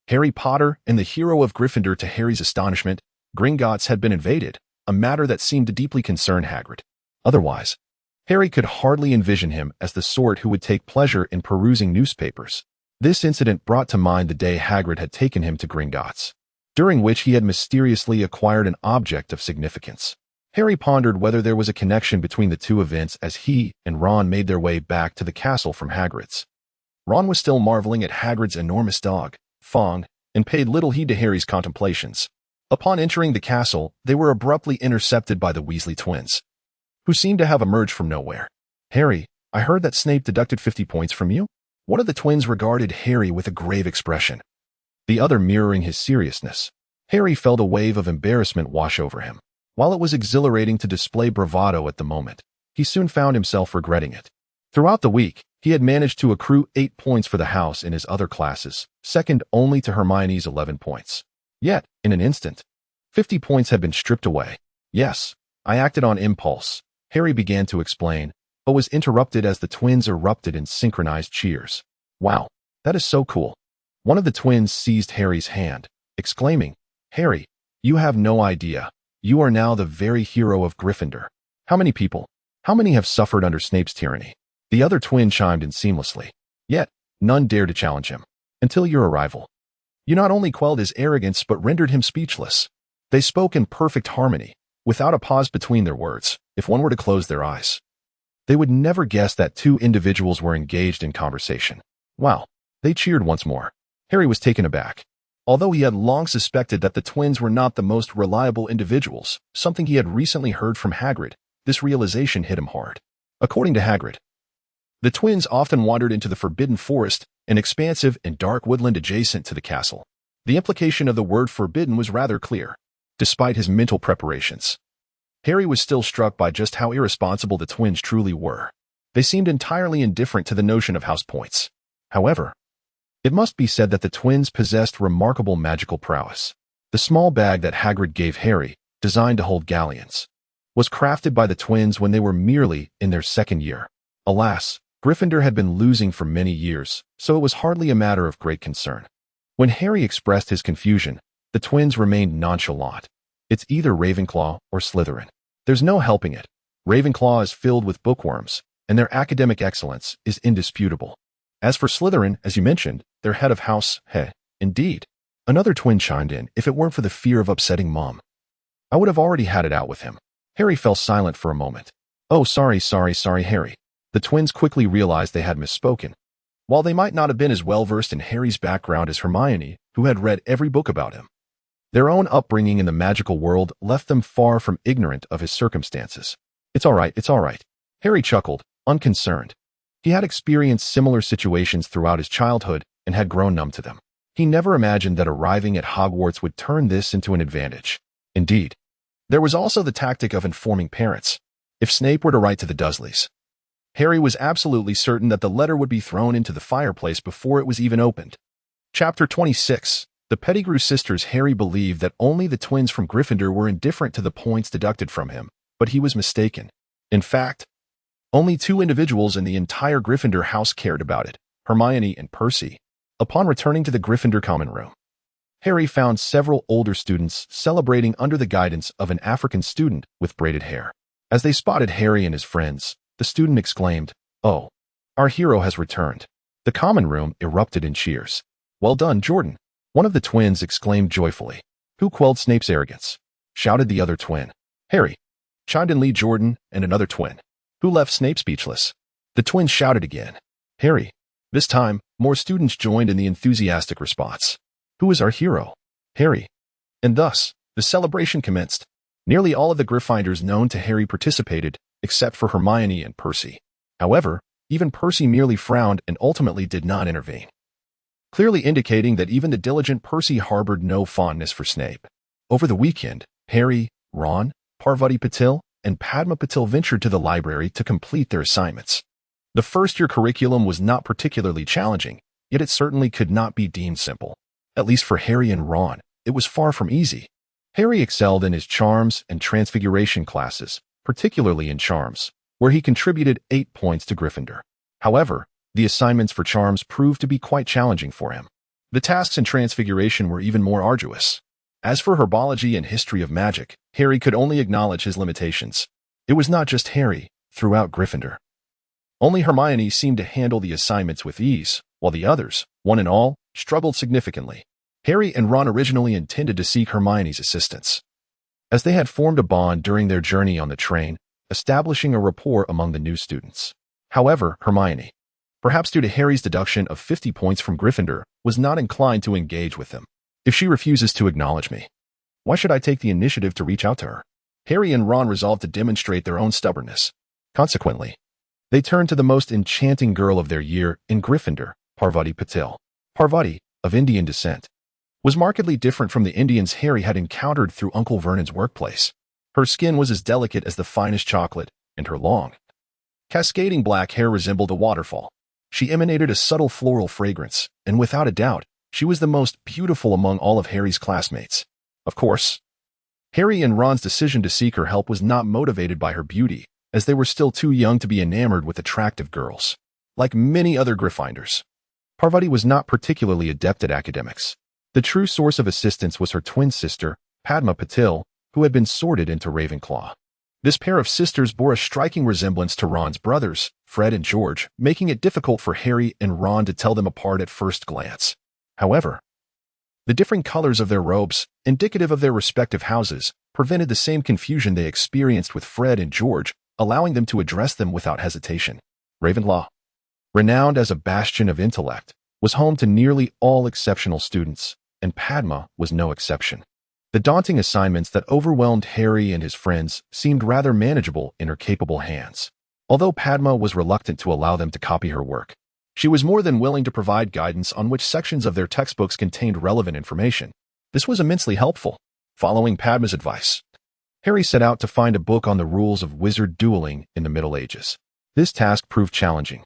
Harry Potter and the hero of Gryffindor. To Harry's astonishment, Gringotts had been invaded, a matter that seemed to deeply concern Hagrid. Otherwise, Harry could hardly envision him as the sort who would take pleasure in perusing newspapers. This incident brought to mind the day Hagrid had taken him to Gringotts, during which he had mysteriously acquired an object of significance. Harry pondered whether there was a connection between the two events as he and Ron made their way back to the castle from Hagrid's. Ron was still marveling at Hagrid's enormous dog, Fong, and paid little heed to Harry's contemplations. Upon entering the castle, they were abruptly intercepted by the Weasley twins, who seemed to have emerged from nowhere. Harry, I heard that Snape deducted 50 points from you? One of the twins regarded Harry with a grave expression, the other mirroring his seriousness. Harry felt a wave of embarrassment wash over him. While it was exhilarating to display bravado at the moment, he soon found himself regretting it. Throughout the week, He had managed to accrue 8 points for the house in his other classes, second only to Hermione's 11 points. Yet, in an instant, 50 points had been stripped away. Yes, I acted on impulse, Harry began to explain, but was interrupted as the twins erupted in synchronized cheers. Wow, that is so cool. One of the twins seized Harry's hand, exclaiming, Harry, you have no idea. You are now the very hero of Gryffindor. How many people? How many have suffered under Snape's tyranny? The other twin chimed in seamlessly. Yet, none dared to challenge him. Until your arrival. You not only quelled his arrogance but rendered him speechless. They spoke in perfect harmony, without a pause between their words. If one were to close their eyes, they would never guess that two individuals were engaged in conversation. Wow. They cheered once more. Harry was taken aback. Although he had long suspected that the twins were not the most reliable individuals, something he had recently heard from Hagrid, this realization hit him hard. According to Hagrid, the twins often wandered into the Forbidden Forest, an expansive and dark woodland adjacent to the castle. The implication of the word forbidden was rather clear. Despite his mental preparations, Harry was still struck by just how irresponsible the twins truly were. They seemed entirely indifferent to the notion of house points. However, it must be said that the twins possessed remarkable magical prowess. The small bag that Hagrid gave Harry, designed to hold galleons, was crafted by the twins when they were merely in their second year. Alas, Gryffindor had been losing for many years, so it was hardly a matter of great concern. When Harry expressed his confusion, the twins remained nonchalant. It's either Ravenclaw or Slytherin. There's no helping it. Ravenclaw is filled with bookworms, and their academic excellence is indisputable. As for Slytherin, as you mentioned, their head of house, indeed. Another twin chimed in, if it weren't for the fear of upsetting Mom, I would have already had it out with him. Harry fell silent for a moment. Oh, sorry, Harry. The twins quickly realized they had misspoken. While they might not have been as well-versed in Harry's background as Hermione, who had read every book about him, their own upbringing in the magical world left them far from ignorant of his circumstances. It's all right. Harry chuckled, unconcerned. He had experienced similar situations throughout his childhood and had grown numb to them. He never imagined that arriving at Hogwarts would turn this into an advantage. Indeed, there was also the tactic of informing parents. If Snape were to write to the Dursleys, Harry was absolutely certain that the letter would be thrown into the fireplace before it was even opened. Chapter 26. The Pettigrew sisters. Harry believed that only the twins from Gryffindor were indifferent to the points deducted from him, but he was mistaken. In fact, only two individuals in the entire Gryffindor house cared about it, Hermione and Percy. Upon returning to the Gryffindor common room, Harry found several older students celebrating under the guidance of an African student with braided hair. As they spotted Harry and his friends, the student exclaimed, "Oh, our hero has returned." The common room erupted in cheers. "Well done, Jordan," one of the twins exclaimed joyfully. "Who quelled Snape's arrogance?" shouted the other twin. "Harry," chimed in Lee Jordan and another twin. "Who left Snape speechless?" The twins shouted again. "Harry." This time, more students joined in the enthusiastic response. "Who is our hero?" "Harry." And thus, the celebration commenced. Nearly all of the Gryffindors known to Harry participated, except for Hermione and Percy. However, even Percy merely frowned and ultimately did not intervene, clearly indicating that even the diligent Percy harbored no fondness for Snape. Over the weekend, Harry, Ron, Parvati Patil, and Padma Patil ventured to the library to complete their assignments. The first-year curriculum was not particularly challenging, yet it certainly could not be deemed simple. At least for Harry and Ron, it was far from easy. Harry excelled in his charms and transfiguration classes, particularly in charms, where he contributed 8 points to Gryffindor. However, the assignments for charms proved to be quite challenging for him. The tasks in transfiguration were even more arduous. As for herbology and history of magic, Harry could only acknowledge his limitations. It was not just Harry, throughout Gryffindor. Only Hermione seemed to handle the assignments with ease, while the others, one and all, struggled significantly. Harry and Ron originally intended to seek Hermione's assistance, as they had formed a bond during their journey on the train, establishing a rapport among the new students. However, Hermione, perhaps due to Harry's deduction of 50 points from Gryffindor, was not inclined to engage with him. "If she refuses to acknowledge me, why should I take the initiative to reach out to her?" Harry and Ron resolved to demonstrate their own stubbornness. Consequently, they turned to the most enchanting girl of their year in Gryffindor, Parvati Patil. Parvati, of Indian descent, was markedly different from the Indians Harry had encountered through Uncle Vernon's workplace. Her skin was as delicate as the finest chocolate, and her long, cascading black hair resembled a waterfall. She emanated a subtle floral fragrance, and without a doubt, she was the most beautiful among all of Harry's classmates. Of course, Harry and Ron's decision to seek her help was not motivated by her beauty, as they were still too young to be enamored with attractive girls. Like many other Gryffindors, Parvati was not particularly adept at academics. The true source of assistance was her twin sister, Padma Patil, who had been sorted into Ravenclaw. This pair of sisters bore a striking resemblance to Ron's brothers, Fred and George, making it difficult for Harry and Ron to tell them apart at first glance. However, the different colors of their robes, indicative of their respective houses, prevented the same confusion they experienced with Fred and George, allowing them to address them without hesitation. Ravenclaw, renowned as a bastion of intellect, was home to nearly all exceptional students, and Padma was no exception. The daunting assignments that overwhelmed Harry and his friends seemed rather manageable in her capable hands. Although Padma was reluctant to allow them to copy her work, she was more than willing to provide guidance on which sections of their textbooks contained relevant information. This was immensely helpful. Following Padma's advice, Harry set out to find a book on the rules of wizard dueling in the Middle Ages. This task proved challenging,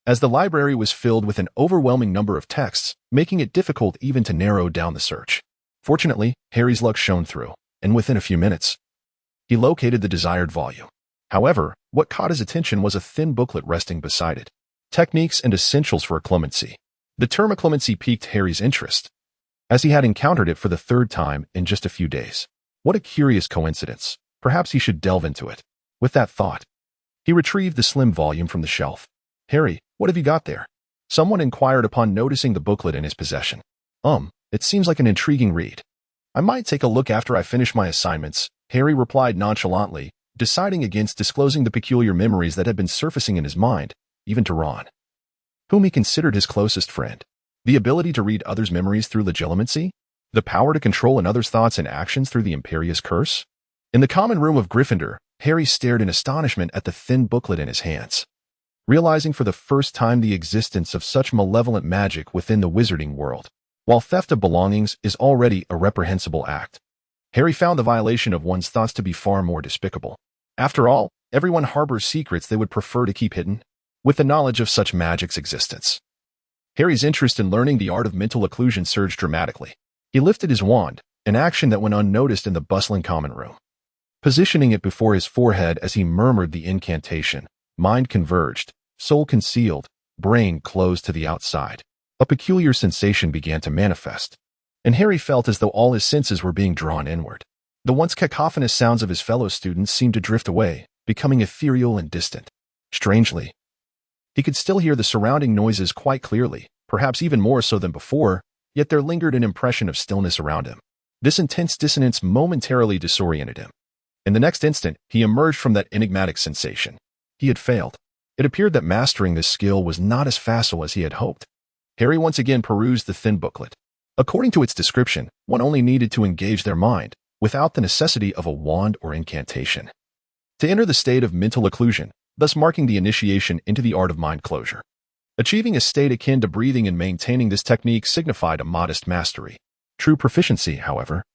as the library was filled with an overwhelming number of texts, making it difficult even to narrow down the search. Fortunately, Harry's luck shone through, and within a few minutes, he located the desired volume. However, what caught his attention was a thin booklet resting beside it. Techniques and Essentials for Occlumency. The term occlumency piqued Harry's interest, as he had encountered it for the third time in just a few days. What a curious coincidence. Perhaps he should delve into it. With that thought, he retrieved the slim volume from the shelf. Harry, what have you got there? Someone inquired upon noticing the booklet in his possession. It seems like an intriguing read. I might take a look after I finish my assignments, Harry replied nonchalantly, deciding against disclosing the peculiar memories that had been surfacing in his mind, even to Ron, whom he considered his closest friend. The ability to read others' memories through legilimency? The power to control another's thoughts and actions through the Imperious Curse? In the common room of Gryffindor, Harry stared in astonishment at the thin booklet in his hands, realizing for the first time the existence of such malevolent magic within the wizarding world. While theft of belongings is already a reprehensible act, Harry found the violation of one's thoughts to be far more despicable. After all, everyone harbors secrets they would prefer to keep hidden. With the knowledge of such magic's existence, Harry's interest in learning the art of mental occlusion surged dramatically. He lifted his wand, an action that went unnoticed in the bustling common room. Positioning it before his forehead as he murmured the incantation, mind converged, soul concealed, brain closed to the outside. A peculiar sensation began to manifest, and Harry felt as though all his senses were being drawn inward. The once cacophonous sounds of his fellow students seemed to drift away, becoming ethereal and distant. Strangely, he could still hear the surrounding noises quite clearly, perhaps even more so than before, yet there lingered an impression of stillness around him. This intense dissonance momentarily disoriented him. In the next instant, he emerged from that enigmatic sensation. He had failed. It appeared that mastering this skill was not as facile as he had hoped. Harry once again perused the thin booklet. According to its description, one only needed to engage their mind, without the necessity of a wand or incantation, to enter the state of mental occlusion, thus marking the initiation into the art of mind closure. Achieving a state akin to breathing and maintaining this technique signified a modest mastery. True proficiency, however,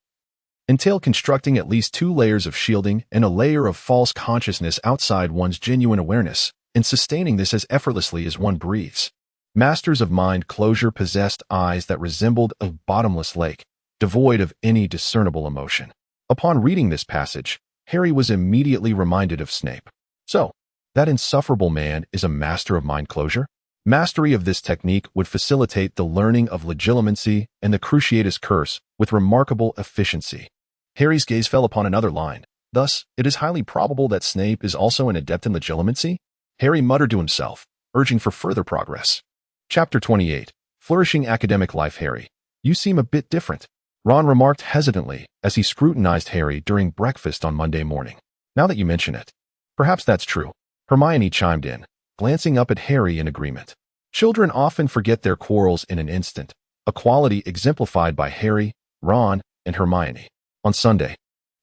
entailed constructing at least 2 layers of shielding and a layer of false consciousness outside one's genuine awareness, and sustaining this as effortlessly as one breathes. Masters of mind closure possessed eyes that resembled a bottomless lake, devoid of any discernible emotion. Upon reading this passage, Harry was immediately reminded of Snape. So, that insufferable man is a master of mind closure? Mastery of this technique would facilitate the learning of legilimency and the Cruciatus Curse with remarkable efficiency. Harry's gaze fell upon another line. Thus, it is highly probable that Snape is also an adept in legilimency? Harry muttered to himself, urging for further progress. Chapter 28. Flourishing Academic Life. Harry, you seem a bit different, Ron remarked hesitantly as he scrutinized Harry during breakfast on Monday morning. Now that you mention it, perhaps that's true, Hermione chimed in, glancing up at Harry in agreement. Children often forget their quarrels in an instant, a quality exemplified by Harry, Ron, and Hermione. On Sunday,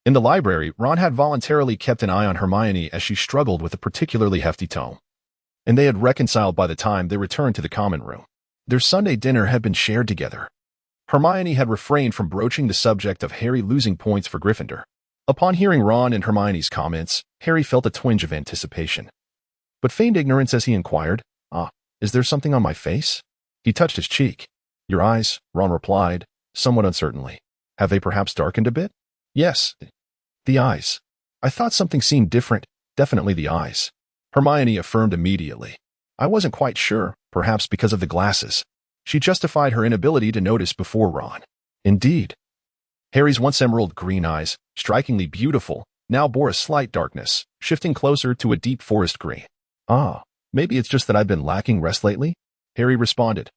in the library, Ron had voluntarily kept an eye on Hermione as she struggled with a particularly hefty tome, and they had reconciled by the time they returned to the common room. Their Sunday dinner had been shared together. Hermione had refrained from broaching the subject of Harry losing points for Gryffindor. Upon hearing Ron and Hermione's comments, Harry felt a twinge of anticipation, but feigned ignorance as he inquired, Is there something on my face? He touched his cheek. Your eyes, Ron replied, somewhat uncertainly. Have they perhaps darkened a bit? Yes. The eyes. I thought something seemed different. Definitely the eyes. Hermione affirmed immediately. I wasn't quite sure, perhaps because of the glasses. She justified her inability to notice before Ron. Indeed. Harry's once emerald green eyes, strikingly beautiful, now bore a slight darkness, shifting closer to a deep forest green. Ah, maybe it's just that I've been lacking rest lately? Harry responded.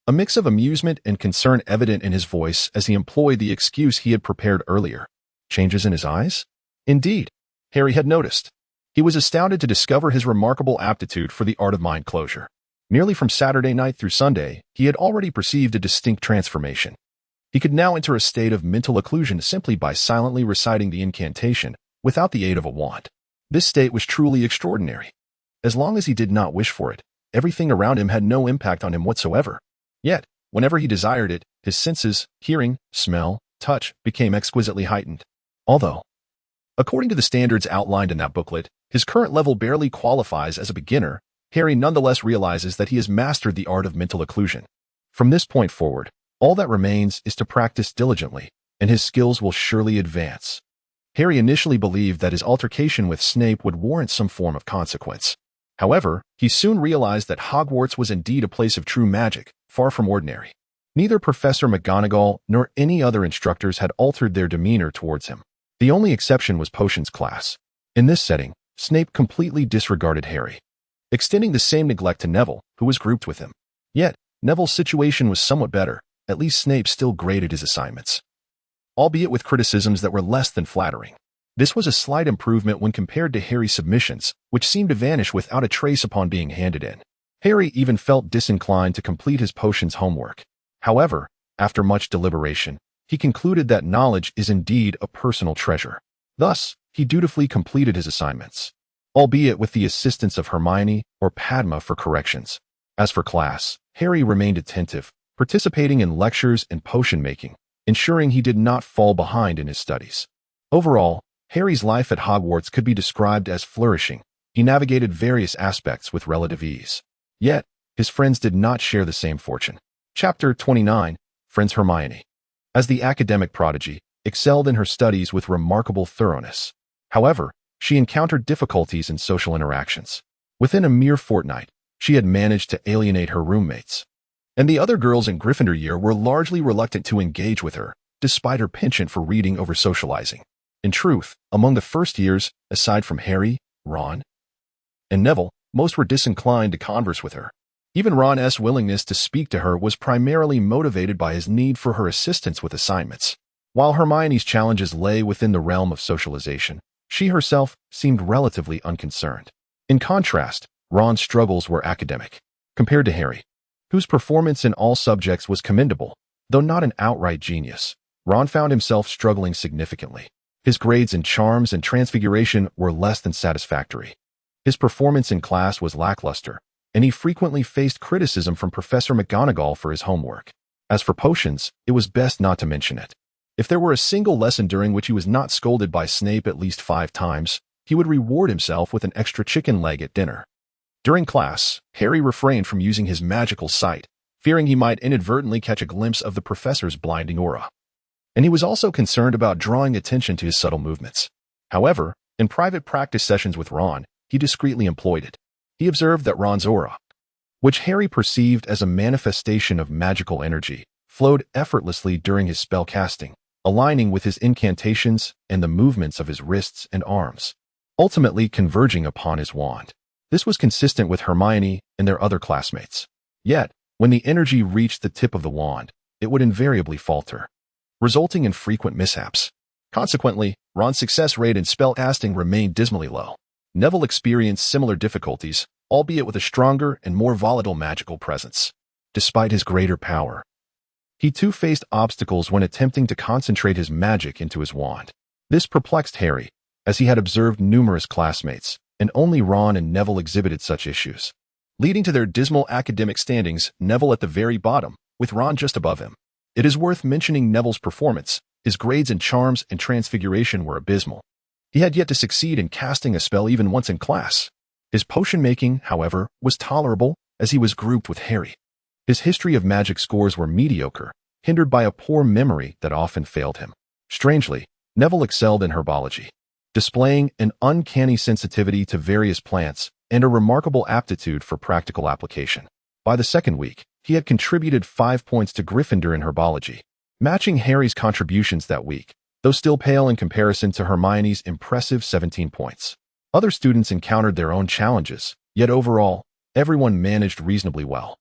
A mix of amusement and concern evident in his voice as he employed the excuse he had prepared earlier. Changes in his eyes? Indeed, Harry had noticed. He was astounded to discover his remarkable aptitude for the art of mind closure. Nearly from Saturday night through Sunday, he had already perceived a distinct transformation. He could now enter a state of mental occlusion simply by silently reciting the incantation, without the aid of a wand. This state was truly extraordinary. As long as he did not wish for it, everything around him had no impact on him whatsoever. Yet, whenever he desired it, his senses, hearing, smell, touch, became exquisitely heightened. Although, according to the standards outlined in that booklet, his current level barely qualifies as a beginner, Harry nonetheless realizes that he has mastered the art of mental occlusion. From this point forward, all that remains is to practice diligently, and his skills will surely advance. Harry initially believed that his altercation with Snape would warrant some form of consequence. However, he soon realized that Hogwarts was indeed a place of true magic, far from ordinary. Neither Professor McGonagall nor any other instructors had altered their demeanor towards him. The only exception was Potions class. In this setting, Snape completely disregarded Harry, extending the same neglect to Neville, who was grouped with him. Yet, Neville's situation was somewhat better. At least Snape still graded his assignments, albeit with criticisms that were less than flattering. This was a slight improvement when compared to Harry's submissions, which seemed to vanish without a trace upon being handed in. Harry even felt disinclined to complete his potions homework. However, after much deliberation, he concluded that knowledge is indeed a personal treasure. Thus, he dutifully completed his assignments, albeit with the assistance of Hermione or Padma for corrections. As for class, Harry remained attentive, participating in lectures and potion making, ensuring he did not fall behind in his studies. Overall, Harry's life at Hogwarts could be described as flourishing. He navigated various aspects with relative ease. Yet, his friends did not share the same fortune. Chapter 29, Friends. Hermione, as the academic prodigy, excelled in her studies with remarkable thoroughness. However, she encountered difficulties in social interactions. Within a mere fortnight, she had managed to alienate her roommates, and the other girls in Gryffindor year were largely reluctant to engage with her, despite her penchant for reading over socializing. In truth, among the first years, aside from Harry, Ron, and Neville, most were disinclined to converse with her. Even Ron's willingness to speak to her was primarily motivated by his need for her assistance with assignments. While Hermione's challenges lay within the realm of socialization, she herself seemed relatively unconcerned. In contrast, Ron's struggles were academic. Compared to Harry, whose performance in all subjects was commendable, though not an outright genius, Ron found himself struggling significantly. His grades in charms and transfiguration were less than satisfactory. His performance in class was lackluster, and he frequently faced criticism from Professor McGonagall for his homework. As for potions, it was best not to mention it. If there were a single lesson during which he was not scolded by Snape at least 5 times, he would reward himself with an extra chicken leg at dinner. During class, Harry refrained from using his magical sight, fearing he might inadvertently catch a glimpse of the professor's blinding aura. And he was also concerned about drawing attention to his subtle movements. However, in private practice sessions with Ron, he discreetly employed it. He observed that Ron's aura, which Harry perceived as a manifestation of magical energy, flowed effortlessly during his spell casting, aligning with his incantations and the movements of his wrists and arms, ultimately converging upon his wand. This was consistent with Hermione and their other classmates. Yet, when the energy reached the tip of the wand, it would invariably falter, resulting in frequent mishaps. Consequently, Ron's success rate in spellcasting remained dismally low. Neville experienced similar difficulties, albeit with a stronger and more volatile magical presence. Despite his greater power, he too faced obstacles when attempting to concentrate his magic into his wand. This perplexed Harry, as he had observed numerous classmates, and only Ron and Neville exhibited such issues, leading to their dismal academic standings, Neville at the very bottom, with Ron just above him. It is worth mentioning Neville's performance. His grades in charms and transfiguration were abysmal. He had yet to succeed in casting a spell even once in class. His potion making, however, was tolerable, as he was grouped with Harry. His history of magic scores were mediocre, hindered by a poor memory that often failed him. Strangely, Neville excelled in herbology, displaying an uncanny sensitivity to various plants and a remarkable aptitude for practical application. By the second week, he had contributed 5 points to Gryffindor in herbology, matching Harry's contributions that week, though still pale in comparison to Hermione's impressive 17 points. Other students encountered their own challenges, yet overall, everyone managed reasonably well.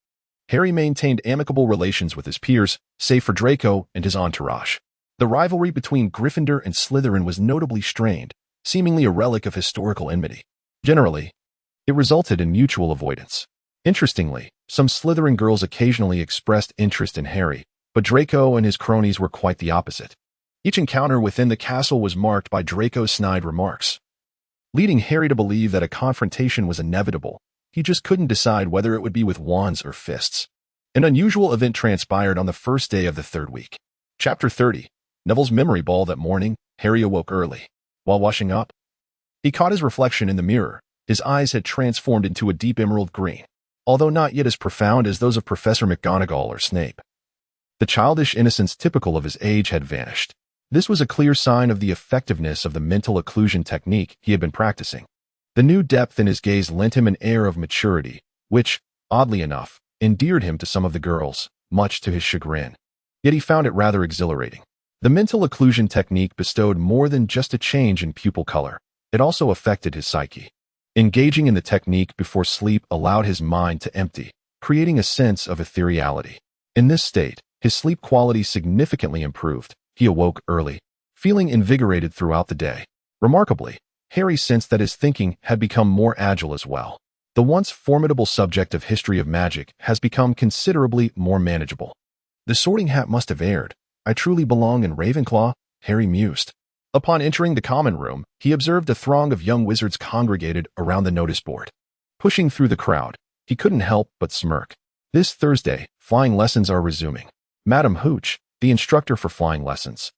Harry maintained amicable relations with his peers, save for Draco and his entourage. The rivalry between Gryffindor and Slytherin was notably strained, seemingly a relic of historical enmity. Generally, it resulted in mutual avoidance. Interestingly, some Slytherin girls occasionally expressed interest in Harry, but Draco and his cronies were quite the opposite. Each encounter within the castle was marked by Draco's snide remarks, leading Harry to believe that a confrontation was inevitable. He just couldn't decide whether it would be with wands or fists. An unusual event transpired on the first day of the third week. Chapter 30. Neville's memory ball. That morning, Harry awoke early. While washing up, he caught his reflection in the mirror. His eyes had transformed into a deep emerald green, although not yet as profound as those of Professor McGonagall or Snape. The childish innocence typical of his age had vanished. This was a clear sign of the effectiveness of the mental occlusion technique he had been practicing. The new depth in his gaze lent him an air of maturity, which, oddly enough, endeared him to some of the girls, much to his chagrin. Yet he found it rather exhilarating. The mental occlusion technique bestowed more than just a change in pupil color. It also affected his psyche. Engaging in the technique before sleep allowed his mind to empty, creating a sense of ethereality. In this state, his sleep quality significantly improved. He awoke early, feeling invigorated throughout the day. Remarkably, Harry sensed that his thinking had become more agile as well. The once formidable subject of history of magic has become considerably more manageable. The Sorting Hat must have erred. I truly belong in Ravenclaw, Harry mused. Upon entering the common room, he observed a throng of young wizards congregated around the notice board. Pushing through the crowd, he couldn't help but smirk. This Thursday, flying lessons are resuming. Madam Hooch, the instructor for flying lessons,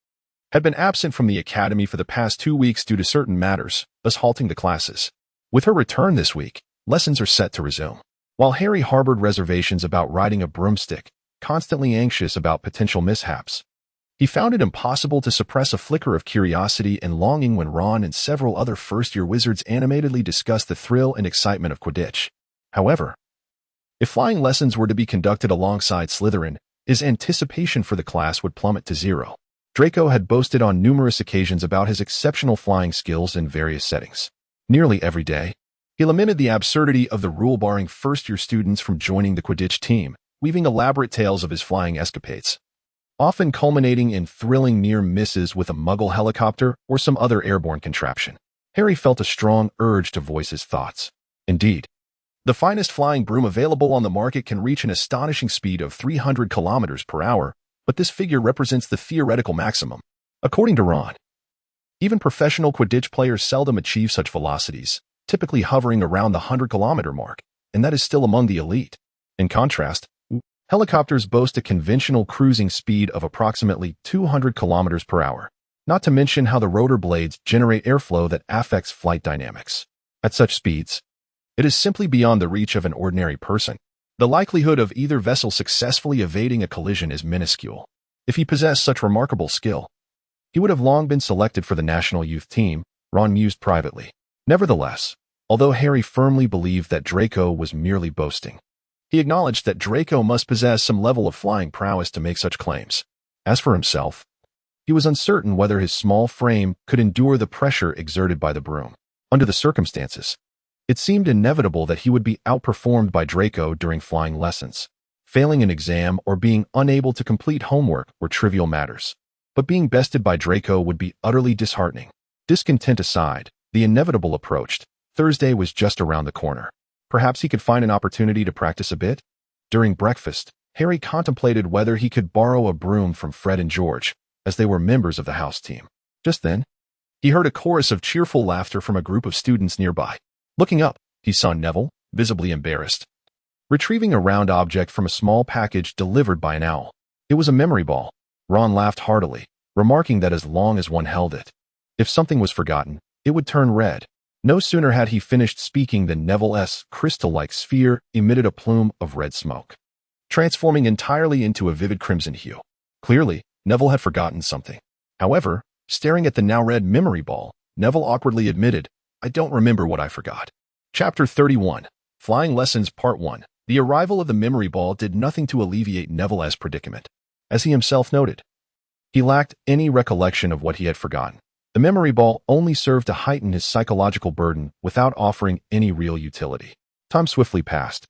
had been absent from the academy for the past 2 weeks due to certain matters, thus halting the classes. With her return this week, lessons are set to resume. While Harry harbored reservations about riding a broomstick, constantly anxious about potential mishaps, he found it impossible to suppress a flicker of curiosity and longing when Ron and several other first-year wizards animatedly discussed the thrill and excitement of Quidditch. However, if flying lessons were to be conducted alongside Slytherin, his anticipation for the class would plummet to zero. Draco had boasted on numerous occasions about his exceptional flying skills in various settings. Nearly every day, he lamented the absurdity of the rule barring first-year students from joining the Quidditch team, weaving elaborate tales of his flying escapades, often culminating in thrilling near misses with a Muggle helicopter or some other airborne contraption. Harry felt a strong urge to voice his thoughts. Indeed, the finest flying broom available on the market can reach an astonishing speed of 300 kilometers per hour, but this figure represents the theoretical maximum. According to Ron, even professional Quidditch players seldom achieve such velocities, typically hovering around the 100-kilometer mark, and that is still among the elite. In contrast, helicopters boast a conventional cruising speed of approximately 200 kilometers per hour, not to mention how the rotor blades generate airflow that affects flight dynamics. At such speeds, it is simply beyond the reach of an ordinary person. The likelihood of either vessel successfully evading a collision is minuscule. If he possessed such remarkable skill, he would have long been selected for the national youth team, Ron mused privately. Nevertheless, although Harry firmly believed that Draco was merely boasting, he acknowledged that Draco must possess some level of flying prowess to make such claims. As for himself, he was uncertain whether his small frame could endure the pressure exerted by the broom. Under the circumstances, it seemed inevitable that he would be outperformed by Draco during flying lessons. Failing an exam or being unable to complete homework were trivial matters, but being bested by Draco would be utterly disheartening. Discontent aside, the inevitable approached. Thursday was just around the corner. Perhaps he could find an opportunity to practice a bit? During breakfast, Harry contemplated whether he could borrow a broom from Fred and George, as they were members of the house team. Just then, he heard a chorus of cheerful laughter from a group of students nearby. Looking up, he saw Neville, visibly embarrassed, retrieving a round object from a small package delivered by an owl. It was a memory ball. Ron laughed heartily, remarking that as long as one held it, if something was forgotten, it would turn red. No sooner had he finished speaking than Neville's crystal-like sphere emitted a plume of red smoke, transforming entirely into a vivid crimson hue. Clearly, Neville had forgotten something. However, staring at the now red memory ball, Neville awkwardly admitted, "I don't remember what I forgot." Chapter 31. Flying Lessons Part 1. The arrival of the memory ball did nothing to alleviate Neville's predicament. As he himself noted, he lacked any recollection of what he had forgotten. The memory ball only served to heighten his psychological burden without offering any real utility. Time swiftly passed,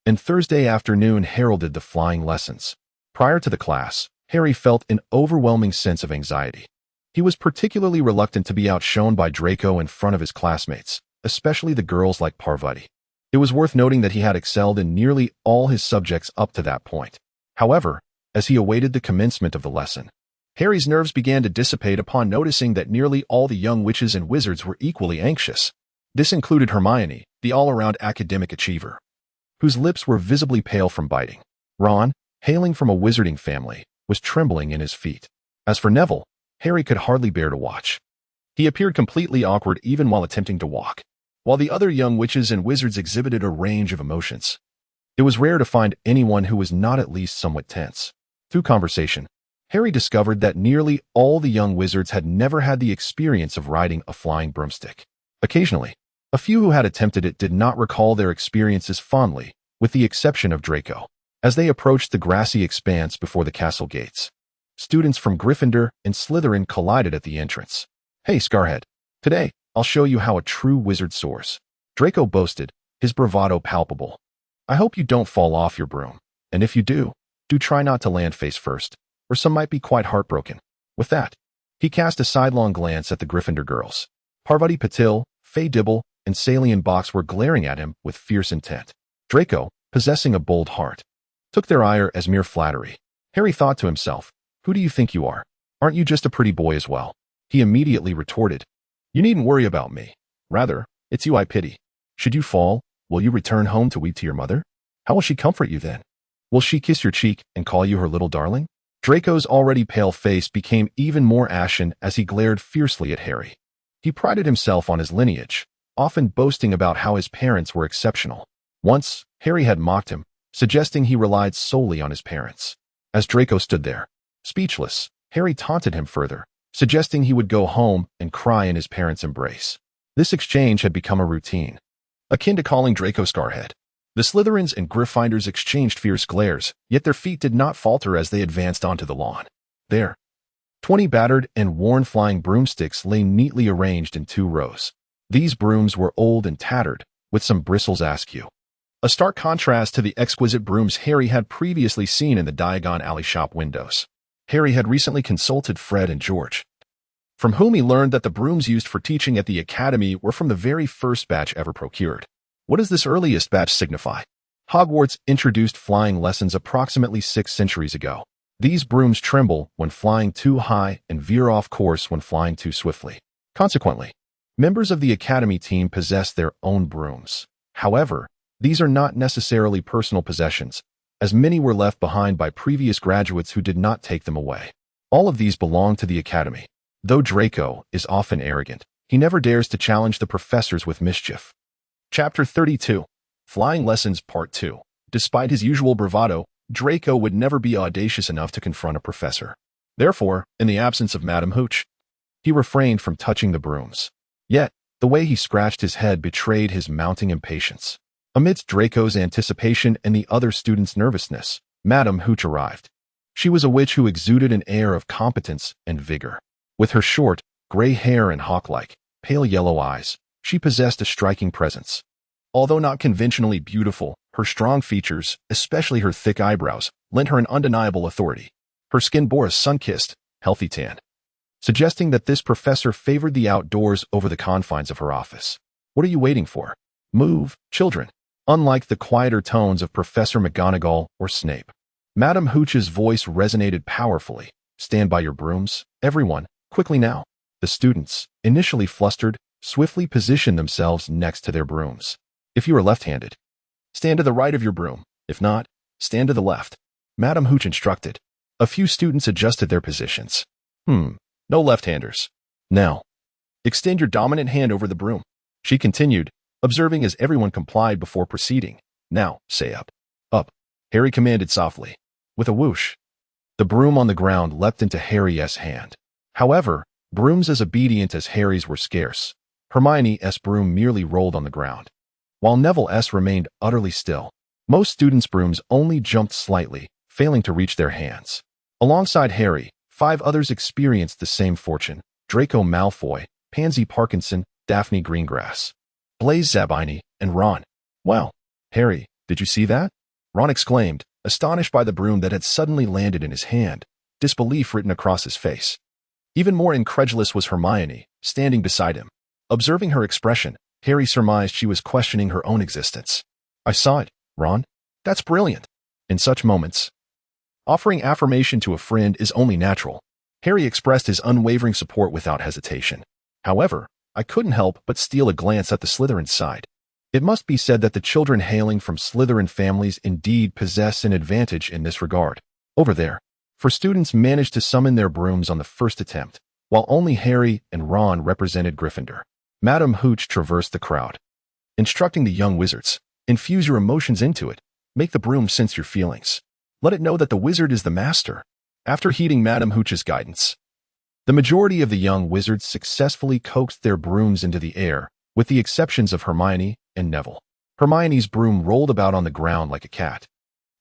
and Thursday afternoon heralded the flying lessons. Prior to the class, Harry felt an overwhelming sense of anxiety. He was particularly reluctant to be outshone by Draco in front of his classmates, especially the girls like Parvati. It was worth noting that he had excelled in nearly all his subjects up to that point. However, as he awaited the commencement of the lesson, Harry's nerves began to dissipate upon noticing that nearly all the young witches and wizards were equally anxious. This included Hermione, the all-around academic achiever, whose lips were visibly pale from biting. Ron, hailing from a wizarding family, was trembling in his feet. As for Neville, Harry could hardly bear to watch. He appeared completely awkward even while attempting to walk, while the other young witches and wizards exhibited a range of emotions. It was rare to find anyone who was not at least somewhat tense. Through conversation, Harry discovered that nearly all the young wizards had never had the experience of riding a flying broomstick. Occasionally, a few who had attempted it did not recall their experiences fondly, with the exception of Draco. As they approached the grassy expanse before the castle gates, students from Gryffindor and Slytherin collided at the entrance. "Hey, Scarhead. Today, I'll show you how a true wizard soars," Draco boasted, his bravado palpable. "I hope you don't fall off your broom, and if you do try not to land face first, or some might be quite heartbroken." With that, he cast a sidelong glance at the Gryffindor girls. Parvati Patil, Faye Dibble, and Salian Box were glaring at him with fierce intent. Draco, possessing a bold heart, took their ire as mere flattery. Harry thought to himself, "Who do you think you are? Aren't you just a pretty boy as well?" He immediately retorted, "You needn't worry about me. Rather, it's you I pity. Should you fall, will you return home to weep to your mother? How will she comfort you then? Will she kiss your cheek and call you her little darling?" Draco's already pale face became even more ashen as he glared fiercely at Harry. He prided himself on his lineage, often boasting about how his parents were exceptional. Once, Harry had mocked him, suggesting he relied solely on his parents. As Draco stood there, speechless, Harry taunted him further, suggesting he would go home and cry in his parents' embrace. This exchange had become a routine, akin to calling Draco Scarhead. The Slytherins and Gryffindors exchanged fierce glares, yet their feet did not falter as they advanced onto the lawn. There, 20 battered and worn flying broomsticks lay neatly arranged in 2 rows. These brooms were old and tattered, with some bristles askew, a stark contrast to the exquisite brooms Harry had previously seen in the Diagon Alley shop windows. Harry had recently consulted Fred and George, from whom he learned that the brooms used for teaching at the academy were from the very first batch ever procured. What does this earliest batch signify? Hogwarts introduced flying lessons approximately 6 centuries ago. These brooms tremble when flying too high and veer off course when flying too swiftly. Consequently, members of the academy team possess their own brooms. However, these are not necessarily personal possessions, as many were left behind by previous graduates who did not take them away. All of these belong to the academy. Though Draco is often arrogant, he never dares to challenge the professors with mischief. Chapter 32. Flying Lessons Part 2. Despite his usual bravado, Draco would never be audacious enough to confront a professor. Therefore, in the absence of Madame Hooch, he refrained from touching the brooms. Yet, the way he scratched his head betrayed his mounting impatience. Amidst Draco's anticipation and the other students' nervousness, Madame Hooch arrived. She was a witch who exuded an air of competence and vigor. With her short, gray hair and hawk-like, pale yellow eyes, she possessed a striking presence. Although not conventionally beautiful, her strong features, especially her thick eyebrows, lent her an undeniable authority. Her skin bore a sun-kissed, healthy tan, suggesting that this professor favored the outdoors over the confines of her office. "What are you waiting for? Move, children." Unlike the quieter tones of Professor McGonagall or Snape, Madame Hooch's voice resonated powerfully. "Stand by your brooms, everyone, quickly now." The students, initially flustered, swiftly positioned themselves next to their brooms. If you are left-handed, stand to the right of your broom. If not, stand to the left, Madame Hooch instructed. A few students adjusted their positions. No left-handers. Now, extend your dominant hand over the broom. She continued, observing as everyone complied before proceeding. Now, say up. Up, Harry commanded softly. With a whoosh, the broom on the ground leapt into Harry's hand. However, brooms as obedient as Harry's were scarce. Hermione's broom merely rolled on the ground, while Neville's remained utterly still. Most students' brooms only jumped slightly, failing to reach their hands. Alongside Harry, 5 others experienced the same fortune: Draco Malfoy, Pansy Parkinson, Daphne Greengrass, Blaise Zabini, and Ron. Wow, Harry, did you see that? Ron exclaimed, astonished by the broom that had suddenly landed in his hand, disbelief written across his face. Even more incredulous was Hermione, standing beside him. Observing her expression, Harry surmised she was questioning her own existence. I saw it, Ron. That's brilliant. In such moments, offering affirmation to a friend is only natural. Harry expressed his unwavering support without hesitation. However, I couldn't help but steal a glance at the Slytherin side. It must be said that the children hailing from Slytherin families indeed possess an advantage in this regard. Over there, for students managed to summon their brooms on the first attempt, while only Harry and Ron represented Gryffindor. Madame Hooch traversed the crowd, instructing the young wizards, infuse your emotions into it, make the broom sense your feelings. Let it know that the wizard is the master. After heeding Madame Hooch's guidance, the majority of the young wizards successfully coaxed their brooms into the air, with the exceptions of Hermione and Neville. Hermione's broom rolled about on the ground like a cat,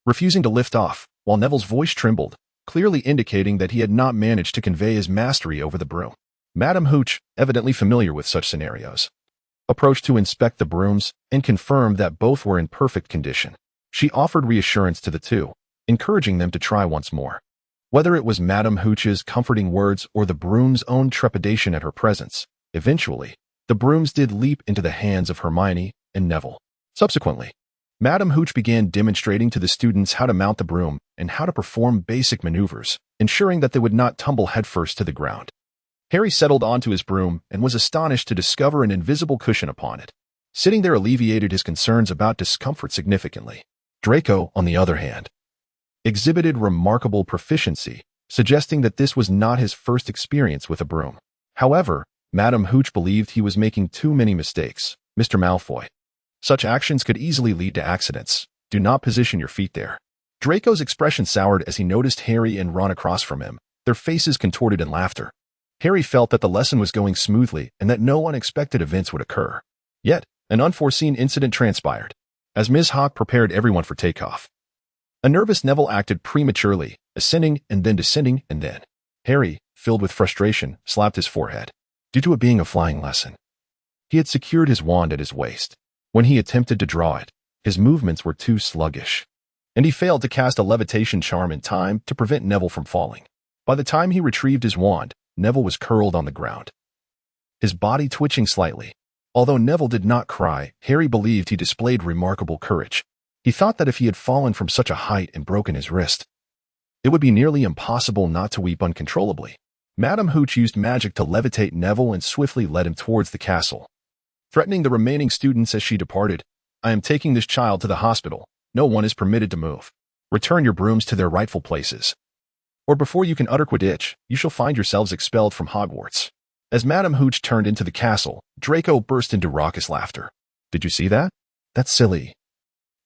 refusing to lift off, while Neville's voice trembled, clearly indicating that he had not managed to convey his mastery over the broom. Madame Hooch, evidently familiar with such scenarios, approached to inspect the brooms and confirmed that both were in perfect condition. She offered reassurance to the two, encouraging them to try once more. Whether it was Madame Hooch's comforting words or the broom's own trepidation at her presence, eventually, the brooms did leap into the hands of Hermione and Neville. Subsequently, Madame Hooch began demonstrating to the students how to mount the broom and how to perform basic maneuvers, ensuring that they would not tumble headfirst to the ground. Harry settled onto his broom and was astonished to discover an invisible cushion upon it. Sitting there alleviated his concerns about discomfort significantly. Draco, on the other hand, exhibited remarkable proficiency, suggesting that this was not his first experience with a broom. However, Madame Hooch believed he was making too many mistakes. Mr. Malfoy, such actions could easily lead to accidents. Do not position your feet there. Draco's expression soured as he noticed Harry and Ron across from him, their faces contorted in laughter. Harry felt that the lesson was going smoothly and that no unexpected events would occur. Yet, an unforeseen incident transpired, as Ms. Hawk prepared everyone for takeoff. A nervous Neville acted prematurely, ascending and then descending, and then Harry, filled with frustration, slapped his forehead. Due to it being a flying lesson, he had secured his wand at his waist. When he attempted to draw it, his movements were too sluggish, and he failed to cast a levitation charm in time to prevent Neville from falling. By the time he retrieved his wand, Neville was curled on the ground, his body twitching slightly. Although Neville did not cry, Harry believed he displayed remarkable courage. He thought that if he had fallen from such a height and broken his wrist, it would be nearly impossible not to weep uncontrollably. Madame Hooch used magic to levitate Neville and swiftly led him towards the castle, threatening the remaining students as she departed. I am taking this child to the hospital. No one is permitted to move. Return your brooms to their rightful places, or before you can utter Quidditch, you shall find yourselves expelled from Hogwarts. As Madame Hooch turned into the castle, Draco burst into raucous laughter. Did you see that? That's silly.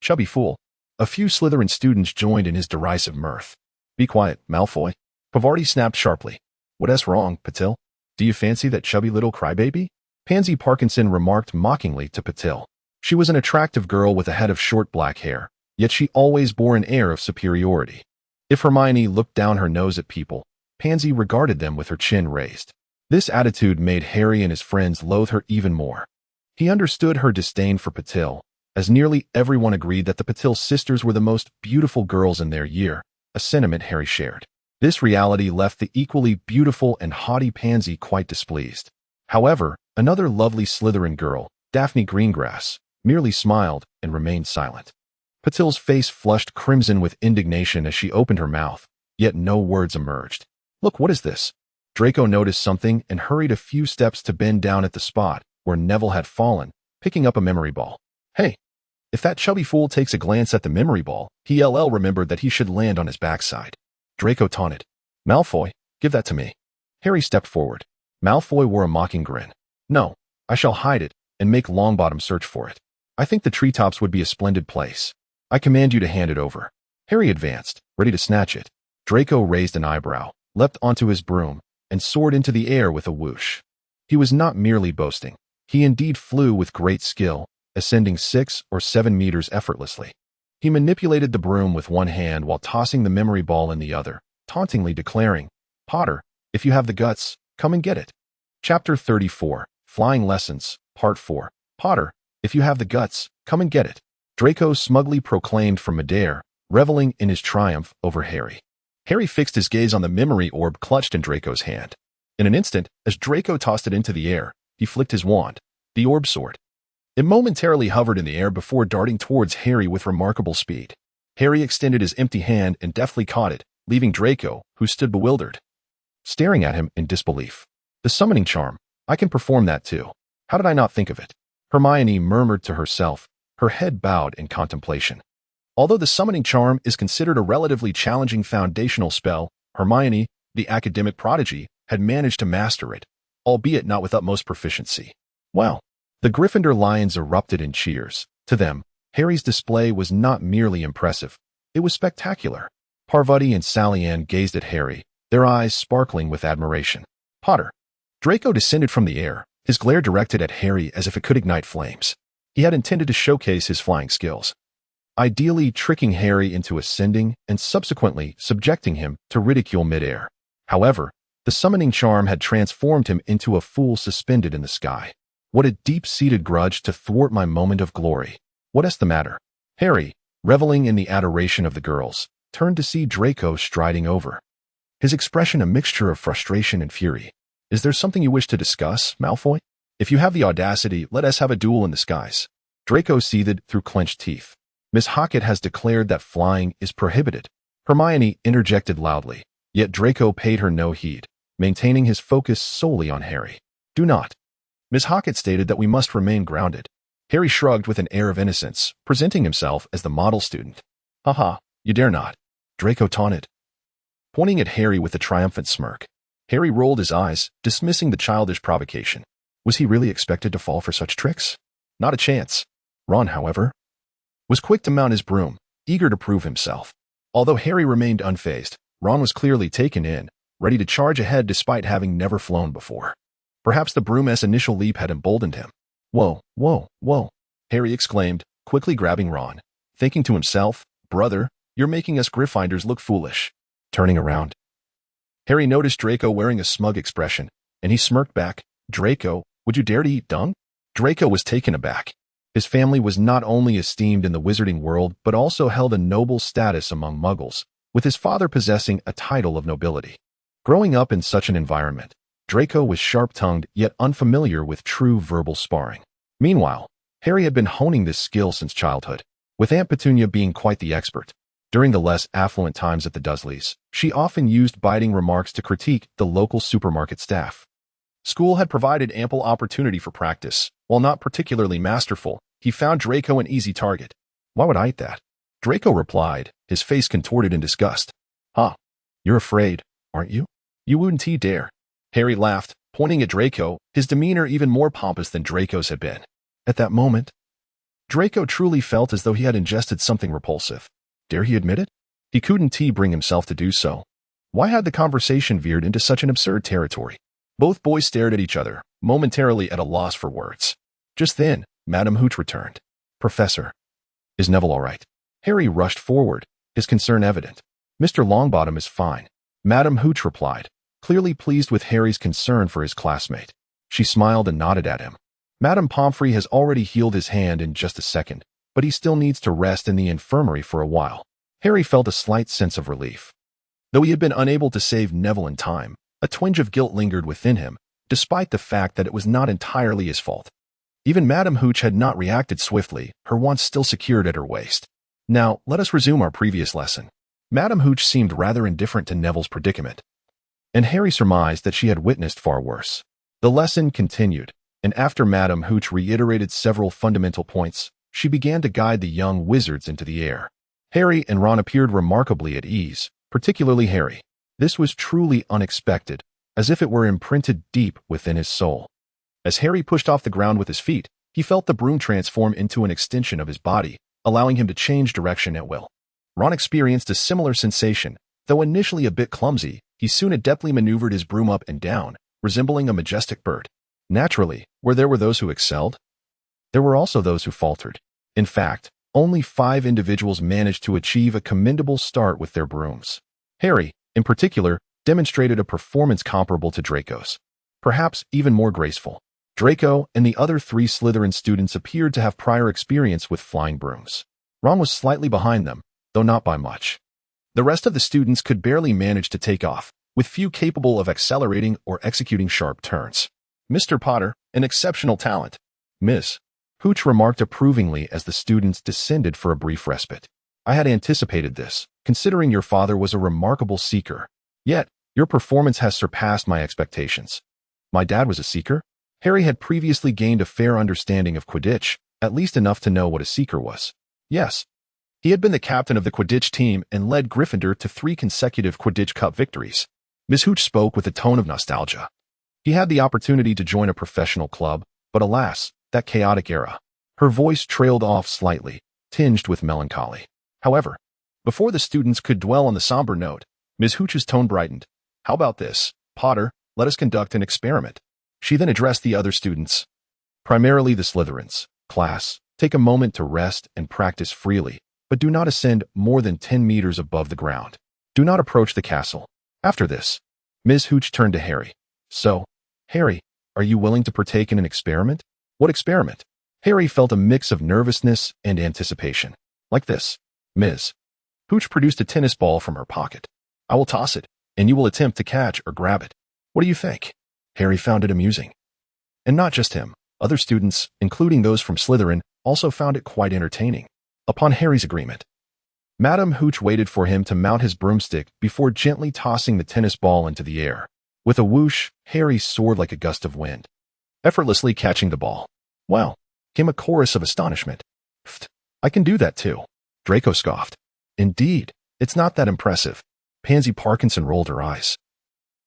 Chubby fool. A few Slytherin students joined in his derisive mirth. Be quiet, Malfoy. Pavarti snapped sharply. What's wrong, Patil? Do you fancy that chubby little crybaby? Pansy Parkinson remarked mockingly to Patil. She was an attractive girl with a head of short black hair, yet she always bore an air of superiority. If Hermione looked down her nose at people, Pansy regarded them with her chin raised. This attitude made Harry and his friends loathe her even more. He understood her disdain for Patil, as nearly everyone agreed that the Patil sisters were the most beautiful girls in their year, a sentiment Harry shared. This reality left the equally beautiful and haughty Pansy quite displeased. However, another lovely Slytherin girl, Daphne Greengrass, merely smiled and remained silent. Patil's face flushed crimson with indignation as she opened her mouth, yet no words emerged. Look, what is this? Draco noticed something and hurried a few steps to bend down at the spot where Neville had fallen, picking up a memory ball. Hey, if that chubby fool takes a glance at the memory ball, he'll remember that he should land on his backside. Draco taunted. Malfoy, give that to me. Harry stepped forward. Malfoy wore a mocking grin. No, I shall hide it, and make Longbottom search for it. I think the treetops would be a splendid place. I command you to hand it over. Harry advanced, ready to snatch it. Draco raised an eyebrow, leapt onto his broom, and soared into the air with a whoosh. He was not merely boasting. He indeed flew with great skill, ascending 6 or 7 meters effortlessly. He manipulated the broom with one hand while tossing the memory ball in the other, tauntingly declaring, "Potter, if you have the guts, come and get it." Chapter 34, Flying Lessons, Part 4. Potter, if you have the guts, come and get it. Draco smugly proclaimed from midair, reveling in his triumph over Harry. Harry fixed his gaze on the memory orb clutched in Draco's hand. In an instant, as Draco tossed it into the air, he flicked his wand. The orb soared. It momentarily hovered in the air before darting towards Harry with remarkable speed. Harry extended his empty hand and deftly caught it, leaving Draco, who stood bewildered, staring at him in disbelief. The summoning charm. I can perform that too. How did I not think of it? Hermione murmured to herself, her head bowed in contemplation. Although the summoning charm is considered a relatively challenging foundational spell, Hermione, the academic prodigy, had managed to master it, albeit not with utmost proficiency. Well, the Gryffindor lions erupted in cheers. To them, Harry's display was not merely impressive, it was spectacular. Parvati and Sally Ann gazed at Harry, their eyes sparkling with admiration. Potter. Draco descended from the air, his glare directed at Harry as if it could ignite flames. He had intended to showcase his flying skills, ideally tricking Harry into ascending and subsequently subjecting him to ridicule midair. However, the summoning charm had transformed him into a fool suspended in the sky. What a deep-seated grudge to thwart my moment of glory. What's the matter? Harry, reveling in the adoration of the girls, turned to see Draco striding over, his expression a mixture of frustration and fury. Is there something you wish to discuss, Malfoy? If you have the audacity, let us have a duel in the skies. Draco seethed through clenched teeth. Miss Hockett has declared that flying is prohibited. Hermione interjected loudly, yet Draco paid her no heed, maintaining his focus solely on Harry. Do not. Miss Hockett stated that we must remain grounded. Harry shrugged with an air of innocence, presenting himself as the model student. Haha, you dare not. Draco taunted, pointing at Harry with a triumphant smirk. Harry rolled his eyes, dismissing the childish provocation. Was he really expected to fall for such tricks? Not a chance. Ron, however, was quick to mount his broom, eager to prove himself. Although Harry remained unfazed, Ron was clearly taken in, ready to charge ahead despite having never flown before. Perhaps the broom's initial leap had emboldened him. Whoa, whoa, whoa, Harry exclaimed, quickly grabbing Ron, thinking to himself, brother, you're making us Gryffindors look foolish. Turning around, Harry noticed Draco wearing a smug expression, and he smirked back. Draco, would you dare to eat dung? Draco was taken aback. His family was not only esteemed in the wizarding world, but also held a noble status among muggles, with his father possessing a title of nobility. Growing up in such an environment, Draco was sharp-tongued yet unfamiliar with true verbal sparring. Meanwhile, Harry had been honing this skill since childhood, with Aunt Petunia being quite the expert. During the less affluent times at the Dursleys, she often used biting remarks to critique the local supermarket staff. School had provided ample opportunity for practice. While not particularly masterful, he found Draco an easy target. Why would I eat that? Draco replied, his face contorted in disgust. Huh, you're afraid, aren't you? You wouldn't dare. Harry laughed, pointing at Draco, his demeanor even more pompous than Draco's had been. At that moment, Draco truly felt as though he had ingested something repulsive. Dare he admit it? He couldn't bring himself to do so. Why had the conversation veered into such an absurd territory? Both boys stared at each other, momentarily at a loss for words. Just then, Madame Hooch returned. Professor, is Neville all right? Harry rushed forward, his concern evident. Mr. Longbottom is fine. Madame Hooch replied, clearly pleased with Harry's concern for his classmate. She smiled and nodded at him. Madame Pomfrey has already healed his hand in just a second, but he still needs to rest in the infirmary for a while. Harry felt a slight sense of relief. Though he had been unable to save Neville in time, a twinge of guilt lingered within him, despite the fact that it was not entirely his fault. Even Madame Hooch had not reacted swiftly, her wand still secured at her waist. Now, let us resume our previous lesson. Madame Hooch seemed rather indifferent to Neville's predicament, and Harry surmised that she had witnessed far worse. The lesson continued, and after Madame Hooch reiterated several fundamental points, she began to guide the young wizards into the air. Harry and Ron appeared remarkably at ease, particularly Harry. This was truly unexpected, as if it were imprinted deep within his soul. As Harry pushed off the ground with his feet, He felt the broom transform into an extension of his body, allowing him to change direction at will. Ron experienced a similar sensation. Though initially a bit clumsy, he soon adeptly maneuvered his broom up and down, resembling a majestic bird. Naturally, where there were those who excelled, there were also those who faltered. In fact, only 5 individuals managed to achieve a commendable start with their brooms. Harry, in particular, demonstrated a performance comparable to Draco's. Perhaps even more graceful. Draco and the other 3 Slytherin students appeared to have prior experience with flying brooms. Ron was slightly behind them, though not by much. The rest of the students could barely manage to take off, with few capable of accelerating or executing sharp turns. Mr. Potter, an exceptional talent. Ms. Hooch remarked approvingly as the students descended for a brief respite. I had anticipated this, considering your father was a remarkable seeker. Yet, your performance has surpassed my expectations. My dad was a seeker? Harry had previously gained a fair understanding of Quidditch, at least enough to know what a seeker was. Yes. He had been the captain of the Quidditch team and led Gryffindor to 3 consecutive Quidditch Cup victories. Miss Hooch spoke with a tone of nostalgia. He had the opportunity to join a professional club, but alas, that chaotic era. Her voice trailed off slightly, tinged with melancholy. However, before the students could dwell on the somber note, Miss Hooch's tone brightened. How about this, Potter? Let us conduct an experiment. She then addressed the other students. Primarily the Slytherins. Class, take a moment to rest and practice freely, but do not ascend more than 10 meters above the ground. Do not approach the castle. After this, Ms. Hooch turned to Harry. So, Harry, are you willing to partake in an experiment? What experiment? Harry felt a mix of nervousness and anticipation. Like this. Ms. Hooch produced a tennis ball from her pocket. I will toss it, and you will attempt to catch or grab it. What do you think? Harry found it amusing. And not just him. Other students, including those from Slytherin, also found it quite entertaining. Upon Harry's agreement, Madame Hooch waited for him to mount his broomstick before gently tossing the tennis ball into the air. With a whoosh, Harry soared like a gust of wind, effortlessly catching the ball. Wow, came a chorus of astonishment. Pfft, I can do that too. Draco scoffed. Indeed, it's not that impressive. Pansy Parkinson rolled her eyes.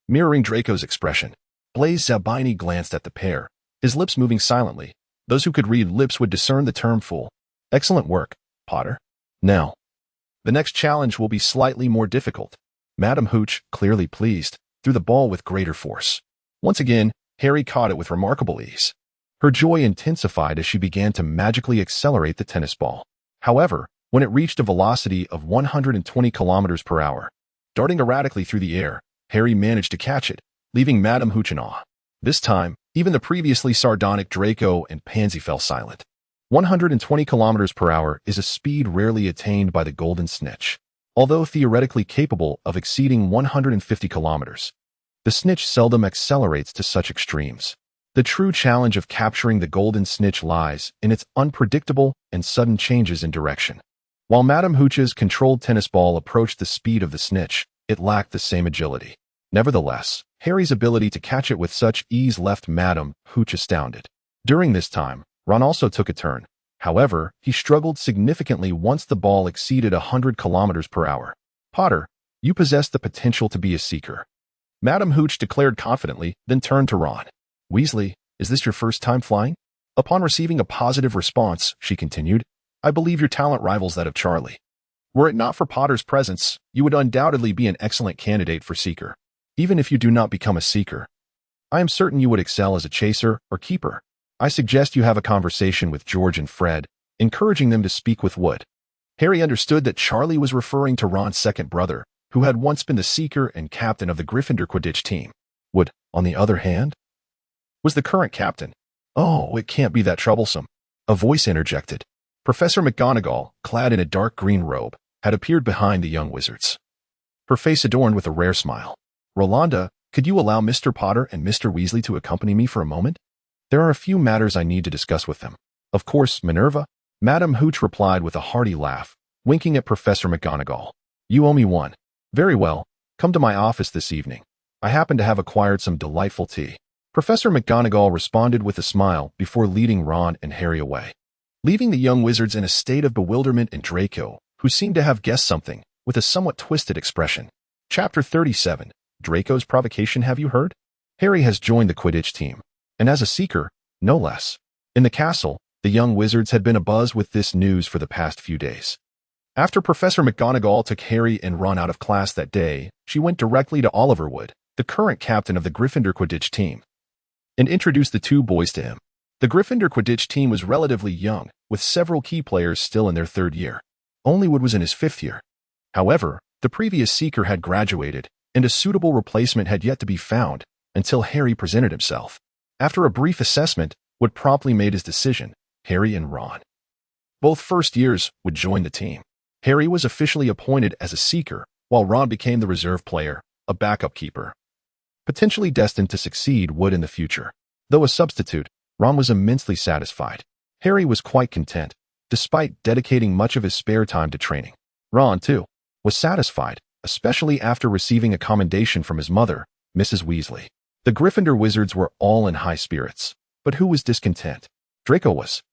Mirroring Draco's expression, Blaise Zabini glanced at the pair, his lips moving silently. Those who could read lips would discern the term fool. Excellent work, Potter. Now, the next challenge will be slightly more difficult. Madame Hooch, clearly pleased, threw the ball with greater force. Once again, Harry caught it with remarkable ease. Her joy intensified as she began to magically accelerate the tennis ball. However, when it reached a velocity of 120 kilometers per hour, darting erratically through the air, Harry managed to catch it, leaving Madame Hooch in awe. This time, even the previously sardonic Draco and Pansy fell silent. 120 kilometers per hour is a speed rarely attained by the Golden Snitch. Although theoretically capable of exceeding 150 kilometers, the Snitch seldom accelerates to such extremes. The true challenge of capturing the Golden Snitch lies in its unpredictable and sudden changes in direction. While Madame Hooch's controlled tennis ball approached the speed of the Snitch, it lacked the same agility. Nevertheless, Harry's ability to catch it with such ease left Madame Hooch astounded. During this time, Ron also took a turn. However, he struggled significantly once the ball exceeded 100 kilometers per hour. Potter, you possess the potential to be a seeker. Madame Hooch declared confidently, then turned to Ron. Weasley, is this your first time flying? Upon receiving a positive response, she continued, I believe your talent rivals that of Charlie. Were it not for Potter's presence, you would undoubtedly be an excellent candidate for seeker. Even if you do not become a seeker, I am certain you would excel as a chaser or keeper. I suggest you have a conversation with George and Fred, encouraging them to speak with Wood. Harry understood that Charlie was referring to Ron's second brother, who had once been the seeker and captain of the Gryffindor Quidditch team. Wood, on the other hand, was the current captain. Oh, it can't be that troublesome. A voice interjected. Professor McGonagall, clad in a dark green robe, had appeared behind the young wizards. Her face adorned with a rare smile. Rolanda, could you allow Mr. Potter and Mr. Weasley to accompany me for a moment? There are a few matters I need to discuss with them. Of course, Minerva. Madame Hooch replied with a hearty laugh, winking at Professor McGonagall. You owe me one. Very well, come to my office this evening. I happen to have acquired some delightful tea. Professor McGonagall responded with a smile before leading Ron and Harry away, leaving the young wizards in a state of bewilderment and Draco, who seemed to have guessed something, with a somewhat twisted expression. Chapter 37. Draco's provocation. Have you heard? Harry has joined the Quidditch team, and as a seeker, no less. In the castle, the young wizards had been abuzz with this news for the past few days. After Professor McGonagall took Harry and Ron out of class that day, she went directly to Oliver Wood, the current captain of the Gryffindor Quidditch team, and introduced the two boys to him. The Gryffindor Quidditch team was relatively young, with several key players still in their third year. Only Wood was in his fifth year. However, the previous seeker had graduated, and a suitable replacement had yet to be found until Harry presented himself. After a brief assessment, Wood promptly made his decision: Harry and Ron. Both first years would join the team. Harry was officially appointed as a seeker, while Ron became the reserve player, a backup keeper, potentially destined to succeed Wood in the future. Though a substitute, Ron was immensely satisfied. Harry was quite content, despite dedicating much of his spare time to training. Ron, too, was satisfied, especially after receiving a commendation from his mother, Mrs. Weasley. The Gryffindor wizards were all in high spirits, but who was discontent? Draco was.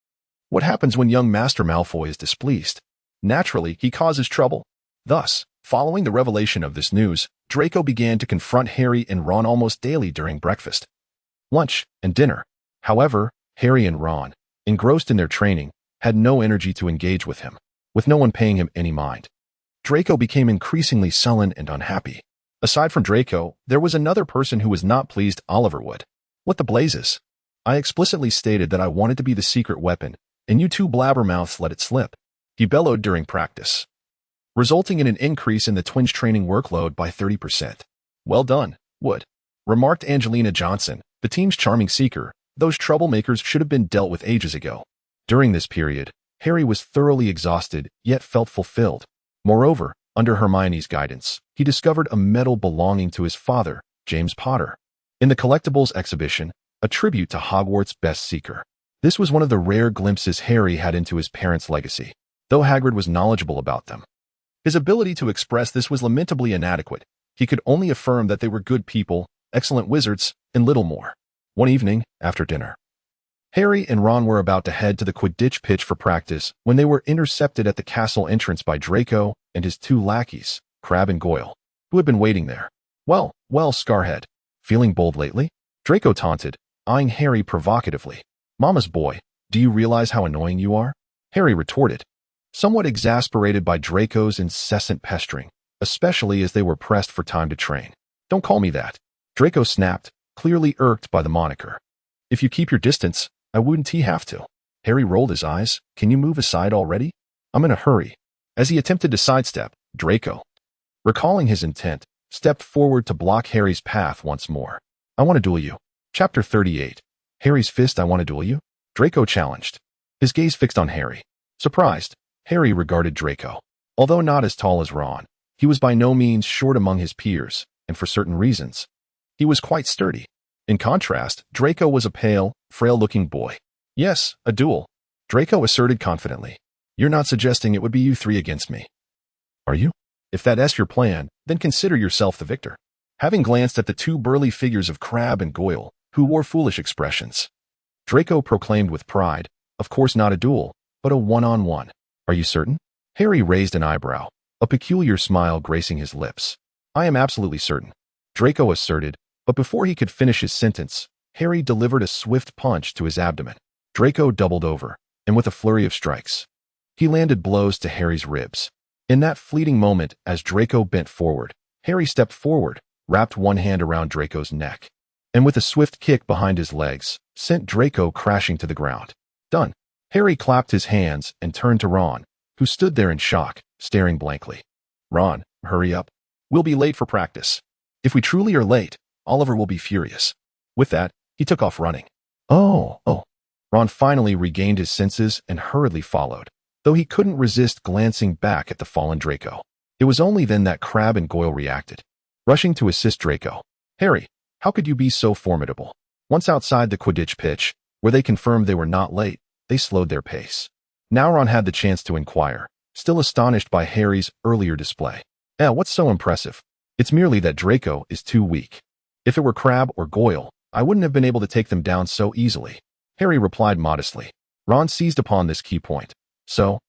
What happens when young Master Malfoy is displeased? Naturally, he causes trouble. Thus, following the revelation of this news, Draco began to confront Harry and Ron almost daily during breakfast, lunch, and dinner. However, Harry and Ron, engrossed in their training, had no energy to engage with him, with no one paying him any mind. Draco became increasingly sullen and unhappy. Aside from Draco, there was another person who was not pleased: Oliver Wood. What the blazes? I explicitly stated that I wanted to be the secret weapon, and you two blabbermouths let it slip, he bellowed during practice, resulting in an increase in the twins' training workload by 30%. Well done, Wood, remarked Angelina Johnson, the team's charming seeker. Those troublemakers should have been dealt with ages ago. During this period, Harry was thoroughly exhausted, yet felt fulfilled. Moreover, under Hermione's guidance, he discovered a medal belonging to his father, James Potter, in the collectibles exhibition, a tribute to Hogwarts' best seeker. This was one of the rare glimpses Harry had into his parents' legacy, though Hagrid was knowledgeable about them. His ability to express this was lamentably inadequate. He could only affirm that they were good people, excellent wizards, and little more. One evening, after dinner, Harry and Ron were about to head to the Quidditch pitch for practice when they were intercepted at the castle entrance by Draco and his two lackeys, Crabbe and Goyle, who had been waiting there. Well, Scarhead, feeling bold lately? Draco taunted, eyeing Harry provocatively. Mama's boy, do you realize how annoying you are? Harry retorted, somewhat exasperated by Draco's incessant pestering, especially as they were pressed for time to train. Don't call me that, Draco snapped, clearly irked by the moniker. If you keep your distance, I wouldn't have to. Harry rolled his eyes. Can you move aside already? I'm in a hurry. As he attempted to sidestep, Draco, recalling his intent, stepped forward to block Harry's path once more. I want to duel you. Chapter 38. Harry's fist. I want to duel you? Draco challenged, his gaze fixed on Harry. Surprised, Harry regarded Draco. Although not as tall as Ron, he was by no means short among his peers, and for certain reasons, he was quite sturdy. In contrast, Draco was a pale, frail-looking boy. Yes, a duel, Draco asserted confidently. You're not suggesting it would be you three against me, are you? If that's your plan, then consider yourself the victor. Having glanced at the two burly figures of Crabbe and Goyle, who wore foolish expressions, Draco proclaimed with pride, of course not a duel, but a one-on-one. Are you certain? Harry raised an eyebrow, a peculiar smile gracing his lips. I am absolutely certain, Draco asserted, but before he could finish his sentence, Harry delivered a swift punch to his abdomen. Draco doubled over, and with a flurry of strikes, he landed blows to Harry's ribs. In that fleeting moment, as Draco bent forward, Harry stepped forward, wrapped one hand around Draco's neck, and with a swift kick behind his legs, sent Draco crashing to the ground. Done. Harry clapped his hands and turned to Ron, who stood there in shock, staring blankly. Ron, hurry up. We'll be late for practice. If we truly are late, Oliver will be furious. With that, he took off running. Oh. Ron finally regained his senses and hurriedly followed, though he couldn't resist glancing back at the fallen Draco. It was only then that Crabbe and Goyle reacted, rushing to assist Draco. Harry, how could you be so formidable? Once outside the Quidditch pitch, where they confirmed they were not late, they slowed their pace. Now Ron had the chance to inquire, still astonished by Harry's earlier display. What's so impressive? It's merely that Draco is too weak. If it were Crabbe or Goyle, I wouldn't have been able to take them down so easily, Harry replied modestly. Ron seized upon this key point. So,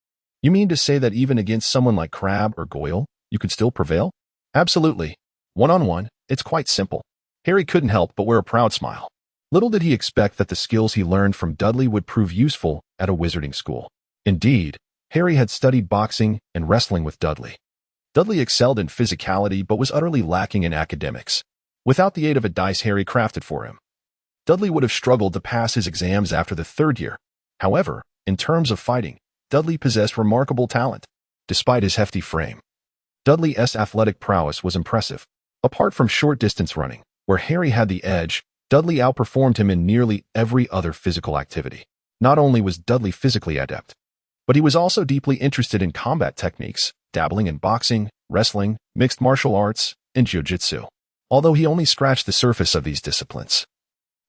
you mean to say that even against someone like Crabbe or Goyle, you could still prevail? Absolutely. One-on-one, it's quite simple. Harry couldn't help but wear a proud smile. Little did he expect that the skills he learned from Dudley would prove useful at a wizarding school. Indeed, Harry had studied boxing and wrestling with Dudley. Dudley excelled in physicality but was utterly lacking in academics. Without the aid of a dice Harry crafted for him, Dudley would have struggled to pass his exams after the third year. However, in terms of fighting, Dudley possessed remarkable talent. Despite his hefty frame, Dudley's athletic prowess was impressive. Apart from short-distance running, where Harry had the edge, Dudley outperformed him in nearly every other physical activity. Not only was Dudley physically adept, but he was also deeply interested in combat techniques, dabbling in boxing, wrestling, mixed martial arts, and jiu-jitsu. Although he only scratched the surface of these disciplines,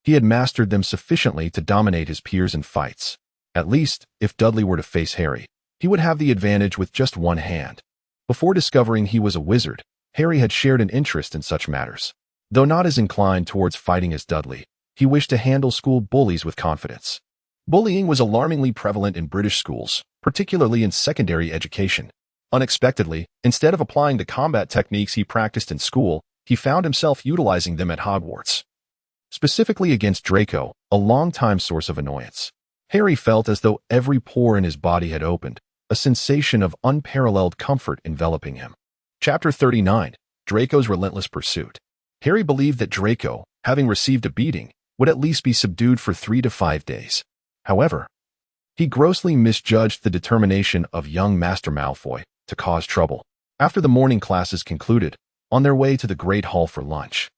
he had mastered them sufficiently to dominate his peers in fights. At least, if Dudley were to face Harry, he would have the advantage with just one hand. Before discovering he was a wizard, Harry had shared an interest in such matters. Though not as inclined towards fighting as Dudley, he wished to handle school bullies with confidence. Bullying was alarmingly prevalent in British schools, particularly in secondary education. Unexpectedly, instead of applying the combat techniques he practiced in school, he found himself utilizing them at Hogwarts. Specifically against Draco, a longtime source of annoyance. Harry felt as though every pore in his body had opened, a sensation of unparalleled comfort enveloping him. Chapter 39. Draco's Relentless Pursuit. Harry believed that Draco, having received a beating, would at least be subdued for 3 to 5 days. However, he grossly misjudged the determination of young Master Malfoy to cause trouble. After the morning classes concluded, on their way to the Great Hall for lunch,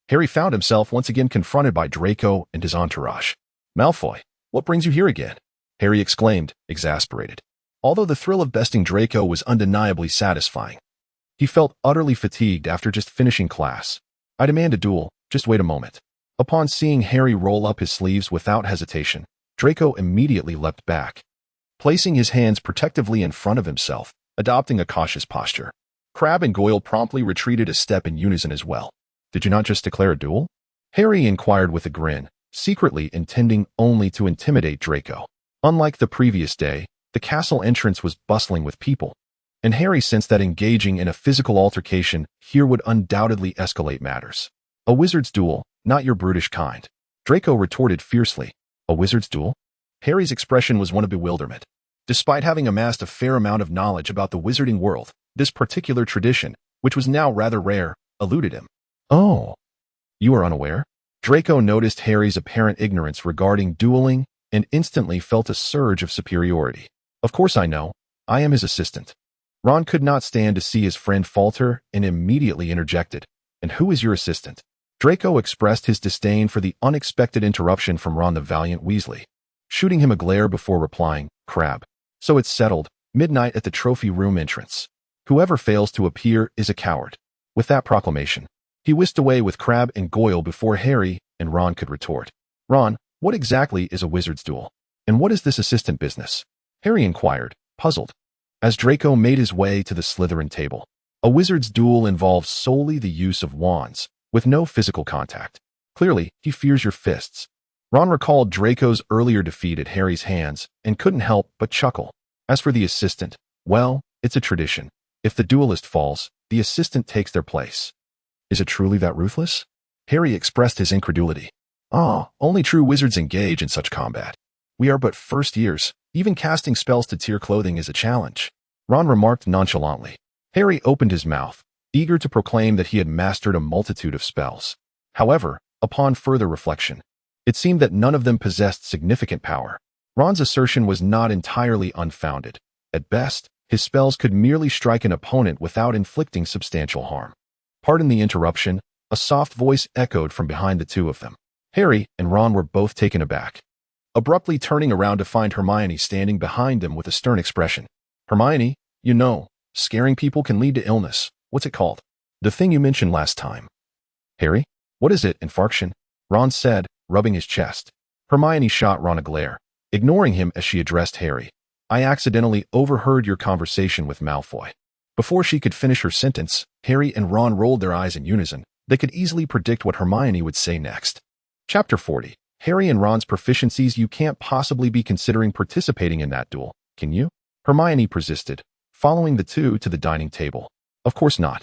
Harry found himself once again confronted by Draco and his entourage. "Malfoy, what brings you here again?" Harry exclaimed, exasperated. Although the thrill of besting Draco was undeniably satisfying, he felt utterly fatigued after just finishing class. "I demand a duel, just wait a moment." Upon seeing Harry roll up his sleeves without hesitation, Draco immediately leapt back, placing his hands protectively in front of himself, adopting a cautious posture. Crabbe and Goyle promptly retreated a step in unison as well. "Did you not just declare a duel?" Harry inquired with a grin, secretly intending only to intimidate Draco. Unlike the previous day, the castle entrance was bustling with people, and Harry sensed that engaging in a physical altercation here would undoubtedly escalate matters. "A wizard's duel, not your brutish kind," Draco retorted fiercely. "A wizard's duel?" Harry's expression was one of bewilderment. Despite having amassed a fair amount of knowledge about the wizarding world, this particular tradition, which was now rather rare, eluded him. "Oh, you are unaware?" Draco noticed Harry's apparent ignorance regarding dueling and instantly felt a surge of superiority. "Of course I know. I am his assistant." Ron could not stand to see his friend falter and immediately interjected. "And who is your assistant?" Draco expressed his disdain for the unexpected interruption from Ron the Valiant Weasley, shooting him a glare before replying, "Crabbe. So it's settled, midnight at the trophy room entrance. Whoever fails to appear is a coward." With that proclamation, he whisked away with Crabbe and Goyle before Harry and Ron could retort. "Ron, what exactly is a wizard's duel? And what is this assistant business?" Harry inquired, puzzled, as Draco made his way to the Slytherin table. "A wizard's duel involves solely the use of wands, with no physical contact. Clearly, he fears your fists." Ron recalled Draco's earlier defeat at Harry's hands and couldn't help but chuckle. As for the assistant, well, it's a tradition. If the duelist falls, the assistant takes their place. "Is it truly that ruthless?" Harry expressed his incredulity. "Ah, only true wizards engage in such combat. We are but first years. Even casting spells to tear clothing is a challenge," Ron remarked nonchalantly. Harry opened his mouth, eager to proclaim that he had mastered a multitude of spells. However, upon further reflection, it seemed that none of them possessed significant power. Ron's assertion was not entirely unfounded. At best, his spells could merely strike an opponent without inflicting substantial harm. "Pardon the interruption," a soft voice echoed from behind the two of them. Harry and Ron were both taken aback, abruptly turning around to find Hermione standing behind them with a stern expression. "Hermione, you know, scaring people can lead to illness. What's it called?" "The thing you mentioned last time." "Harry? What is it, infarction?" Ron said, rubbing his chest. Hermione shot Ron a glare, ignoring him as she addressed Harry. "I accidentally overheard your conversation with Malfoy." Before she could finish her sentence, Harry and Ron rolled their eyes in unison. They could easily predict what Hermione would say next. Chapter 40. Harry and Ron's proficiencies. "You can't possibly be considering participating in that duel, can you?" Hermione persisted, following the two to the dining table. "Of course not.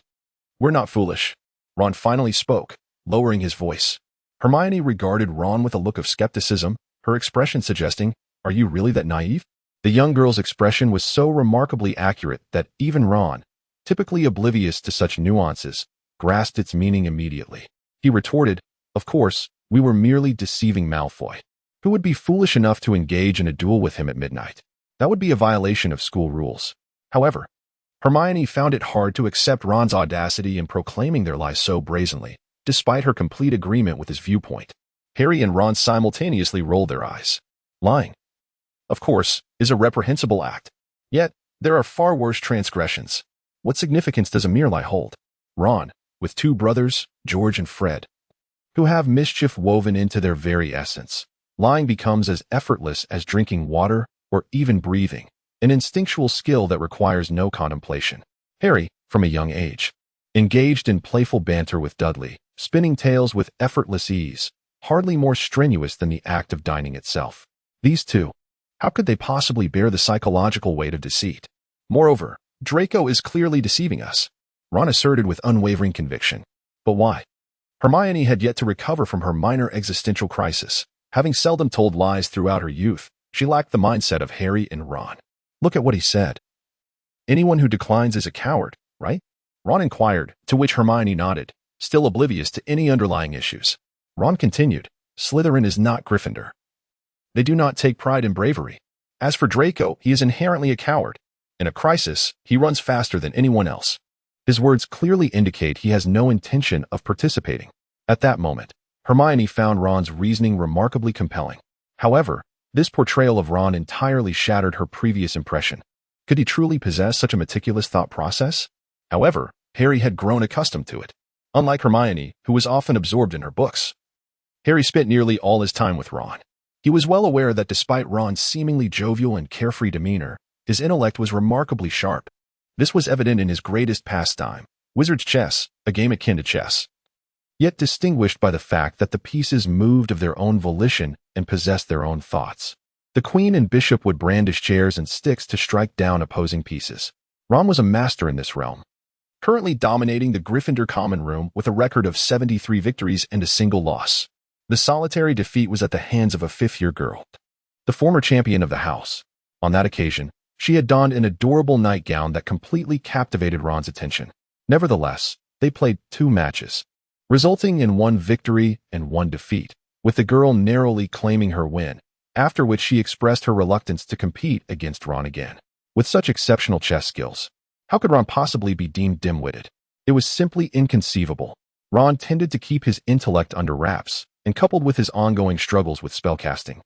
We're not foolish." Ron finally spoke, lowering his voice. Hermione regarded Ron with a look of skepticism, her expression suggesting, "Are you really that naive?" The young girl's expression was so remarkably accurate that even Ron, typically oblivious to such nuances, grasped its meaning immediately. He retorted, "Of course, we were merely deceiving Malfoy. Who would be foolish enough to engage in a duel with him at midnight? That would be a violation of school rules." However, Hermione found it hard to accept Ron's audacity in proclaiming their lies so brazenly, despite her complete agreement with his viewpoint. Harry and Ron simultaneously rolled their eyes. Lying, of course, is a reprehensible act. Yet, there are far worse transgressions. What significance does a mere lie hold? Ron, with two brothers, George and Fred, who have mischief woven into their very essence. Lying becomes as effortless as drinking water or even breathing, an instinctual skill that requires no contemplation. Harry, from a young age, engaged in playful banter with Dudley, spinning tales with effortless ease, hardly more strenuous than the act of dining itself. These two, how could they possibly bear the psychological weight of deceit? Moreover, Draco is clearly deceiving us, Ron asserted with unwavering conviction. But why? Hermione had yet to recover from her minor existential crisis. Having seldom told lies throughout her youth, she lacked the mindset of Harry and Ron. Look at what he said. "Anyone who declines is a coward, right?" Ron inquired, to which Hermione nodded, still oblivious to any underlying issues. Ron continued, "Slytherin is not Gryffindor. They do not take pride in bravery. As for Draco, he is inherently a coward. In a crisis, he runs faster than anyone else." His words clearly indicate he has no intention of participating. At that moment, Hermione found Ron's reasoning remarkably compelling. However, this portrayal of Ron entirely shattered her previous impression. Could he truly possess such a meticulous thought process? However, Harry had grown accustomed to it. Unlike Hermione, who was often absorbed in her books, Harry spent nearly all his time with Ron. He was well aware that despite Ron's seemingly jovial and carefree demeanor, his intellect was remarkably sharp. This was evident in his greatest pastime, wizard's chess, a game akin to chess, yet distinguished by the fact that the pieces moved of their own volition and possessed their own thoughts. The queen and bishop would brandish chairs and sticks to strike down opposing pieces. Ron was a master in this realm, currently dominating the Gryffindor common room with a record of 73 victories and a single loss. The solitary defeat was at the hands of a fifth-year girl, the former champion of the house. On that occasion, she had donned an adorable nightgown that completely captivated Ron's attention. Nevertheless, they played 2 matches, resulting in 1 victory and 1 defeat, with the girl narrowly claiming her win, after which she expressed her reluctance to compete against Ron again. With such exceptional chess skills, how could Ron possibly be deemed dim-witted? It was simply inconceivable. Ron tended to keep his intellect under wraps, and coupled with his ongoing struggles with spellcasting,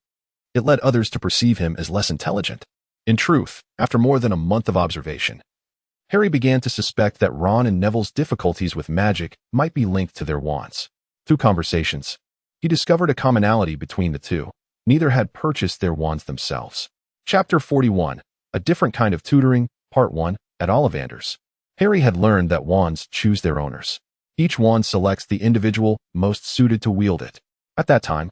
it led others to perceive him as less intelligent. In truth, after more than a month of observation, Harry began to suspect that Ron and Neville's difficulties with magic might be linked to their wands. Through conversations, he discovered a commonality between the two. Neither had purchased their wands themselves. Chapter 41, A Different Kind of Tutoring, Part 1, at Ollivander's. Harry had learned that wands choose their owners. Each wand selects the individual most suited to wield it. At that time,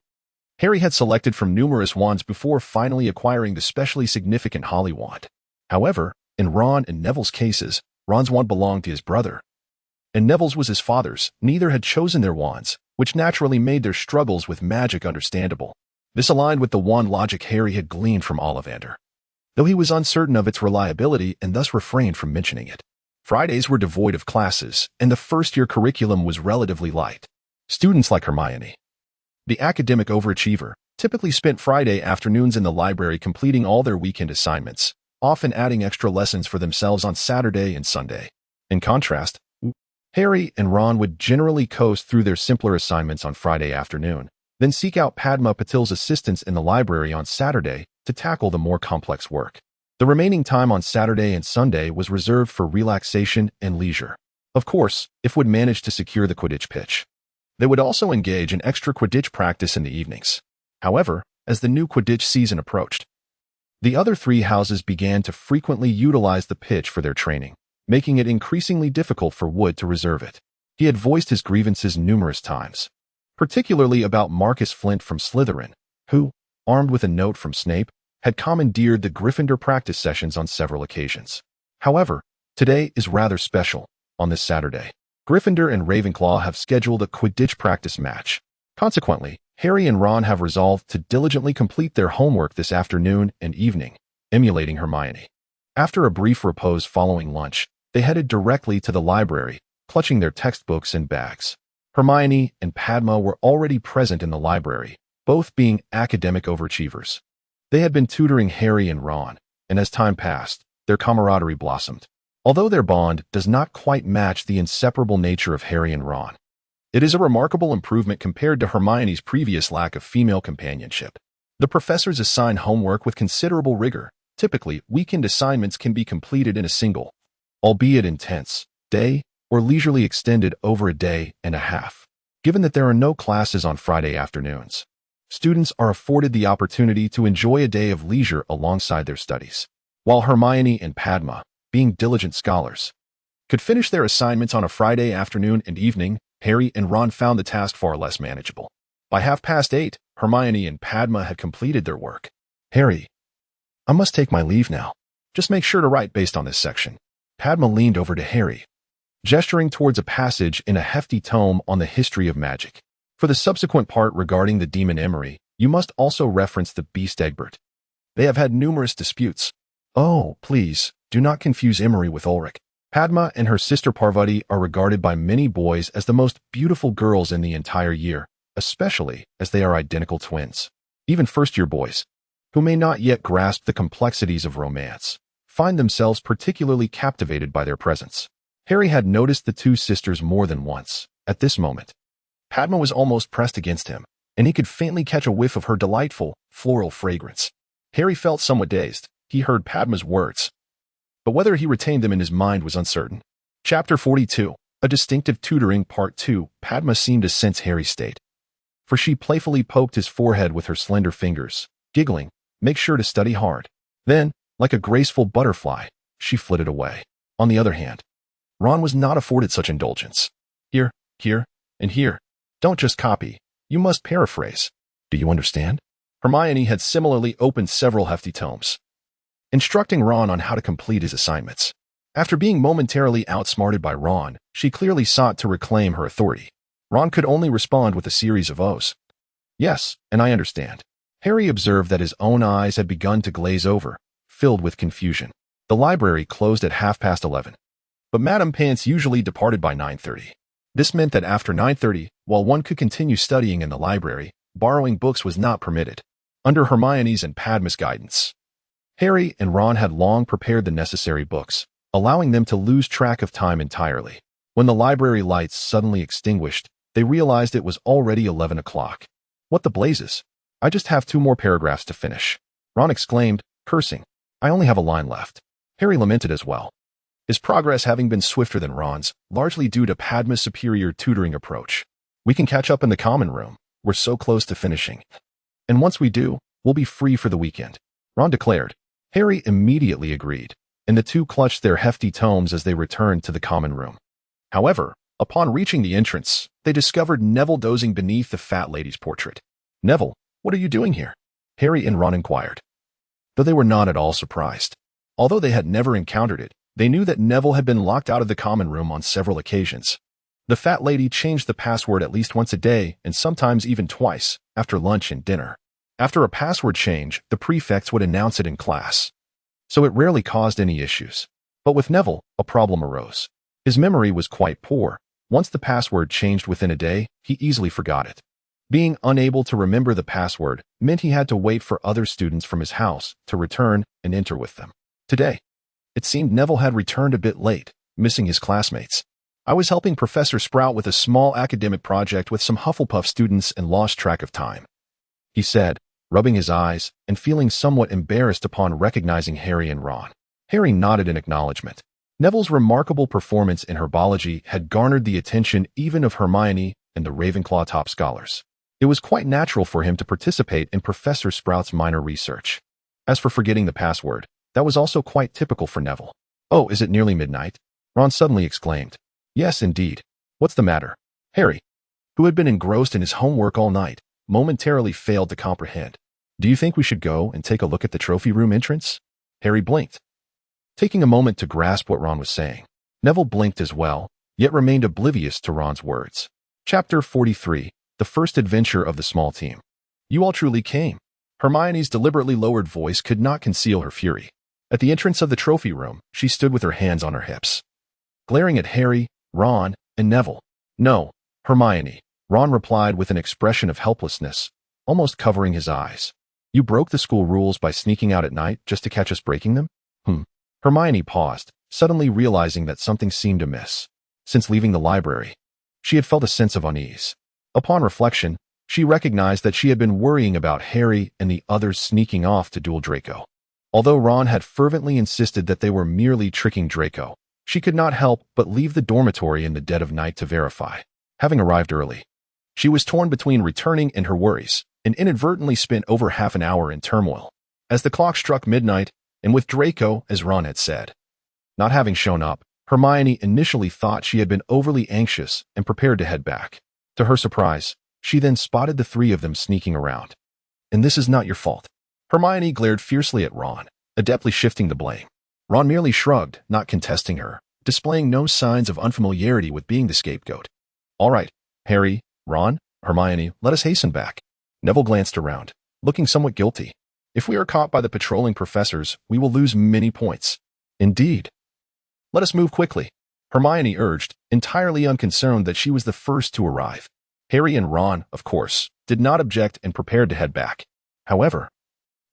Harry had selected from numerous wands before finally acquiring the specially significant Holly wand. However, in Ron and Neville's cases, Ron's wand belonged to his brother, and Neville's was his father's. Neither had chosen their wands, which naturally made their struggles with magic understandable. This aligned with the wand logic Harry had gleaned from Ollivander, though he was uncertain of its reliability and thus refrained from mentioning it. Fridays were devoid of classes, and the first-year curriculum was relatively light. Students like Hermione, the academic overachiever, typically spent Friday afternoons in the library completing all their weekend assignments, often adding extra lessons for themselves on Saturday and Sunday. In contrast, Harry and Ron would generally coast through their simpler assignments on Friday afternoon, then seek out Padma Patil's assistance in the library on Saturday to tackle the more complex work. The remaining time on Saturday and Sunday was reserved for relaxation and leisure. Of course, if would manage to secure the Quidditch pitch. They would also engage in extra Quidditch practice in the evenings. However, as the new Quidditch season approached, the other 3 houses began to frequently utilize the pitch for their training, making it increasingly difficult for Wood to reserve it. He had voiced his grievances numerous times, particularly about Marcus Flint from Slytherin, who, armed with a note from Snape, had commandeered the Gryffindor practice sessions on several occasions. However, today is rather special. On this Saturday, Gryffindor and Ravenclaw have scheduled a Quidditch practice match. Consequently, Harry and Ron have resolved to diligently complete their homework this afternoon and evening, emulating Hermione. After a brief repose following lunch, they headed directly to the library, clutching their textbooks and bags. Hermione and Padma were already present in the library, both being academic overachievers. They had been tutoring Harry and Ron, and as time passed, their camaraderie blossomed. Although their bond does not quite match the inseparable nature of Harry and Ron, it is a remarkable improvement compared to Hermione's previous lack of female companionship. The professors assign homework with considerable rigor. Typically, weekend assignments can be completed in a single, albeit intense, day, or leisurely extended over a day and a half. Given that there are no classes on Friday afternoons, students are afforded the opportunity to enjoy a day of leisure alongside their studies. While Hermione and Padma, being diligent scholars, could finish their assignments on a Friday afternoon and evening, Harry and Ron found the task far less manageable. By 8:30, Hermione and Padma had completed their work. Harry, I must take my leave now. Just make sure to write based on this section. Padma leaned over to Harry, gesturing towards a passage in a hefty tome on the history of magic. For the subsequent part regarding the demon Emery, you must also reference the beast Egbert. They have had numerous disputes. Oh, please, do not confuse Emery with Ulrich. Padma and her sister Parvati are regarded by many boys as the most beautiful girls in the entire year, especially as they are identical twins. Even first-year boys, who may not yet grasp the complexities of romance, find themselves particularly captivated by their presence. Harry had noticed the two sisters more than once. At this moment, Padma was almost pressed against him, and he could faintly catch a whiff of her delightful, floral fragrance. Harry felt somewhat dazed. He heard Padma's words, but whether he retained them in his mind was uncertain. Chapter 42, A Distinctive Tutoring Part 2. Padma seemed to sense Harry's state, for she playfully poked his forehead with her slender fingers, giggling, "Make sure to study hard." Then, like a graceful butterfly, she flitted away. On the other hand, Ron was not afforded such indulgence. Here, and here. Don't just copy. You must paraphrase. Do you understand? Hermione had similarly opened several hefty tomes, instructing Ron on how to complete his assignments. After being momentarily outsmarted by Ron, she clearly sought to reclaim her authority. Ron could only respond with a series of O's. Yes, and I understand. Harry observed that his own eyes had begun to glaze over, filled with confusion. The library closed at 11:30, but Madame Pants usually departed by 9:30. This meant that after 9:30, while one could continue studying in the library, borrowing books was not permitted. Under Hermione's and Padma's guidance, Harry and Ron had long prepared the necessary books, allowing them to lose track of time entirely. When the library lights suddenly extinguished, they realized it was already 11 o'clock. What the blazes? I just have 2 more paragraphs to finish, Ron exclaimed, cursing. I only have a line left. Harry lamented as well, his progress having been swifter than Ron's, largely due to Padma's superior tutoring approach. We can catch up in the common room. We're so close to finishing. And once we do, we'll be free for the weekend, Ron declared. Harry immediately agreed, and the two clutched their hefty tomes as they returned to the common room. However, upon reaching the entrance, they discovered Neville dozing beneath the fat lady's portrait. Neville, what are you doing here? Harry and Ron inquired, though they were not at all surprised. Although they had never encountered it, they knew that Neville had been locked out of the common room on several occasions. The fat lady changed the password at least once a day and sometimes even twice, after lunch and dinner. After a password change, the prefects would announce it in class, so it rarely caused any issues. But with Neville, a problem arose. His memory was quite poor. Once the password changed within a day, he easily forgot it. Being unable to remember the password meant he had to wait for other students from his house to return and enter with them. Today, it seemed Neville had returned a bit late, missing his classmates. I was helping Professor Sprout with a small academic project with some Hufflepuff students and lost track of time, he said, rubbing his eyes and feeling somewhat embarrassed upon recognizing Harry and Ron. Harry nodded in acknowledgement. Neville's remarkable performance in herbology had garnered the attention even of Hermione and the Ravenclaw top scholars. It was quite natural for him to participate in Professor Sprout's minor research. As for forgetting the password, that was also quite typical for Neville. Oh, is it nearly midnight? Ron suddenly exclaimed. Yes, indeed. What's the matter? Harry, who had been engrossed in his homework all night, momentarily failed to comprehend. Do you think we should go and take a look at the trophy room entrance? Harry blinked, taking a moment to grasp what Ron was saying. Neville blinked as well, yet remained oblivious to Ron's words. Chapter 43, the first adventure of the small team. You all truly came. Hermione's deliberately lowered voice could not conceal her fury. At the entrance of the trophy room, she stood with her hands on her hips, glaring at Harry, Ron, and Neville. No, Hermione, Ron replied with an expression of helplessness, almost covering his eyes. You broke the school rules by sneaking out at night just to catch us breaking them? Hermione paused, suddenly realizing that something seemed amiss. Since leaving the library, she had felt a sense of unease. Upon reflection, she recognized that she had been worrying about Harry and the others sneaking off to duel Draco. Although Ron had fervently insisted that they were merely tricking Draco, she could not help but leave the dormitory in the dead of night to verify. Having arrived early, she was torn between returning and her worries, and inadvertently spent over half an hour in turmoil. As the clock struck midnight, and with Draco, as Ron had said, not having shown up, Hermione initially thought she had been overly anxious and prepared to head back. To her surprise, she then spotted the three of them sneaking around. And this is not your fault. Hermione glared fiercely at Ron, adeptly shifting the blame. Ron merely shrugged, not contesting her, displaying no signs of unfamiliarity with being the scapegoat. All right, Harry, Ron, Hermione, let us hasten back. Neville glanced around, looking somewhat guilty. If we are caught by the patrolling professors, we will lose many points. Indeed. Let us move quickly, Hermione urged, entirely unconcerned that she was the first to arrive. Harry and Ron, of course, did not object and prepared to head back. However,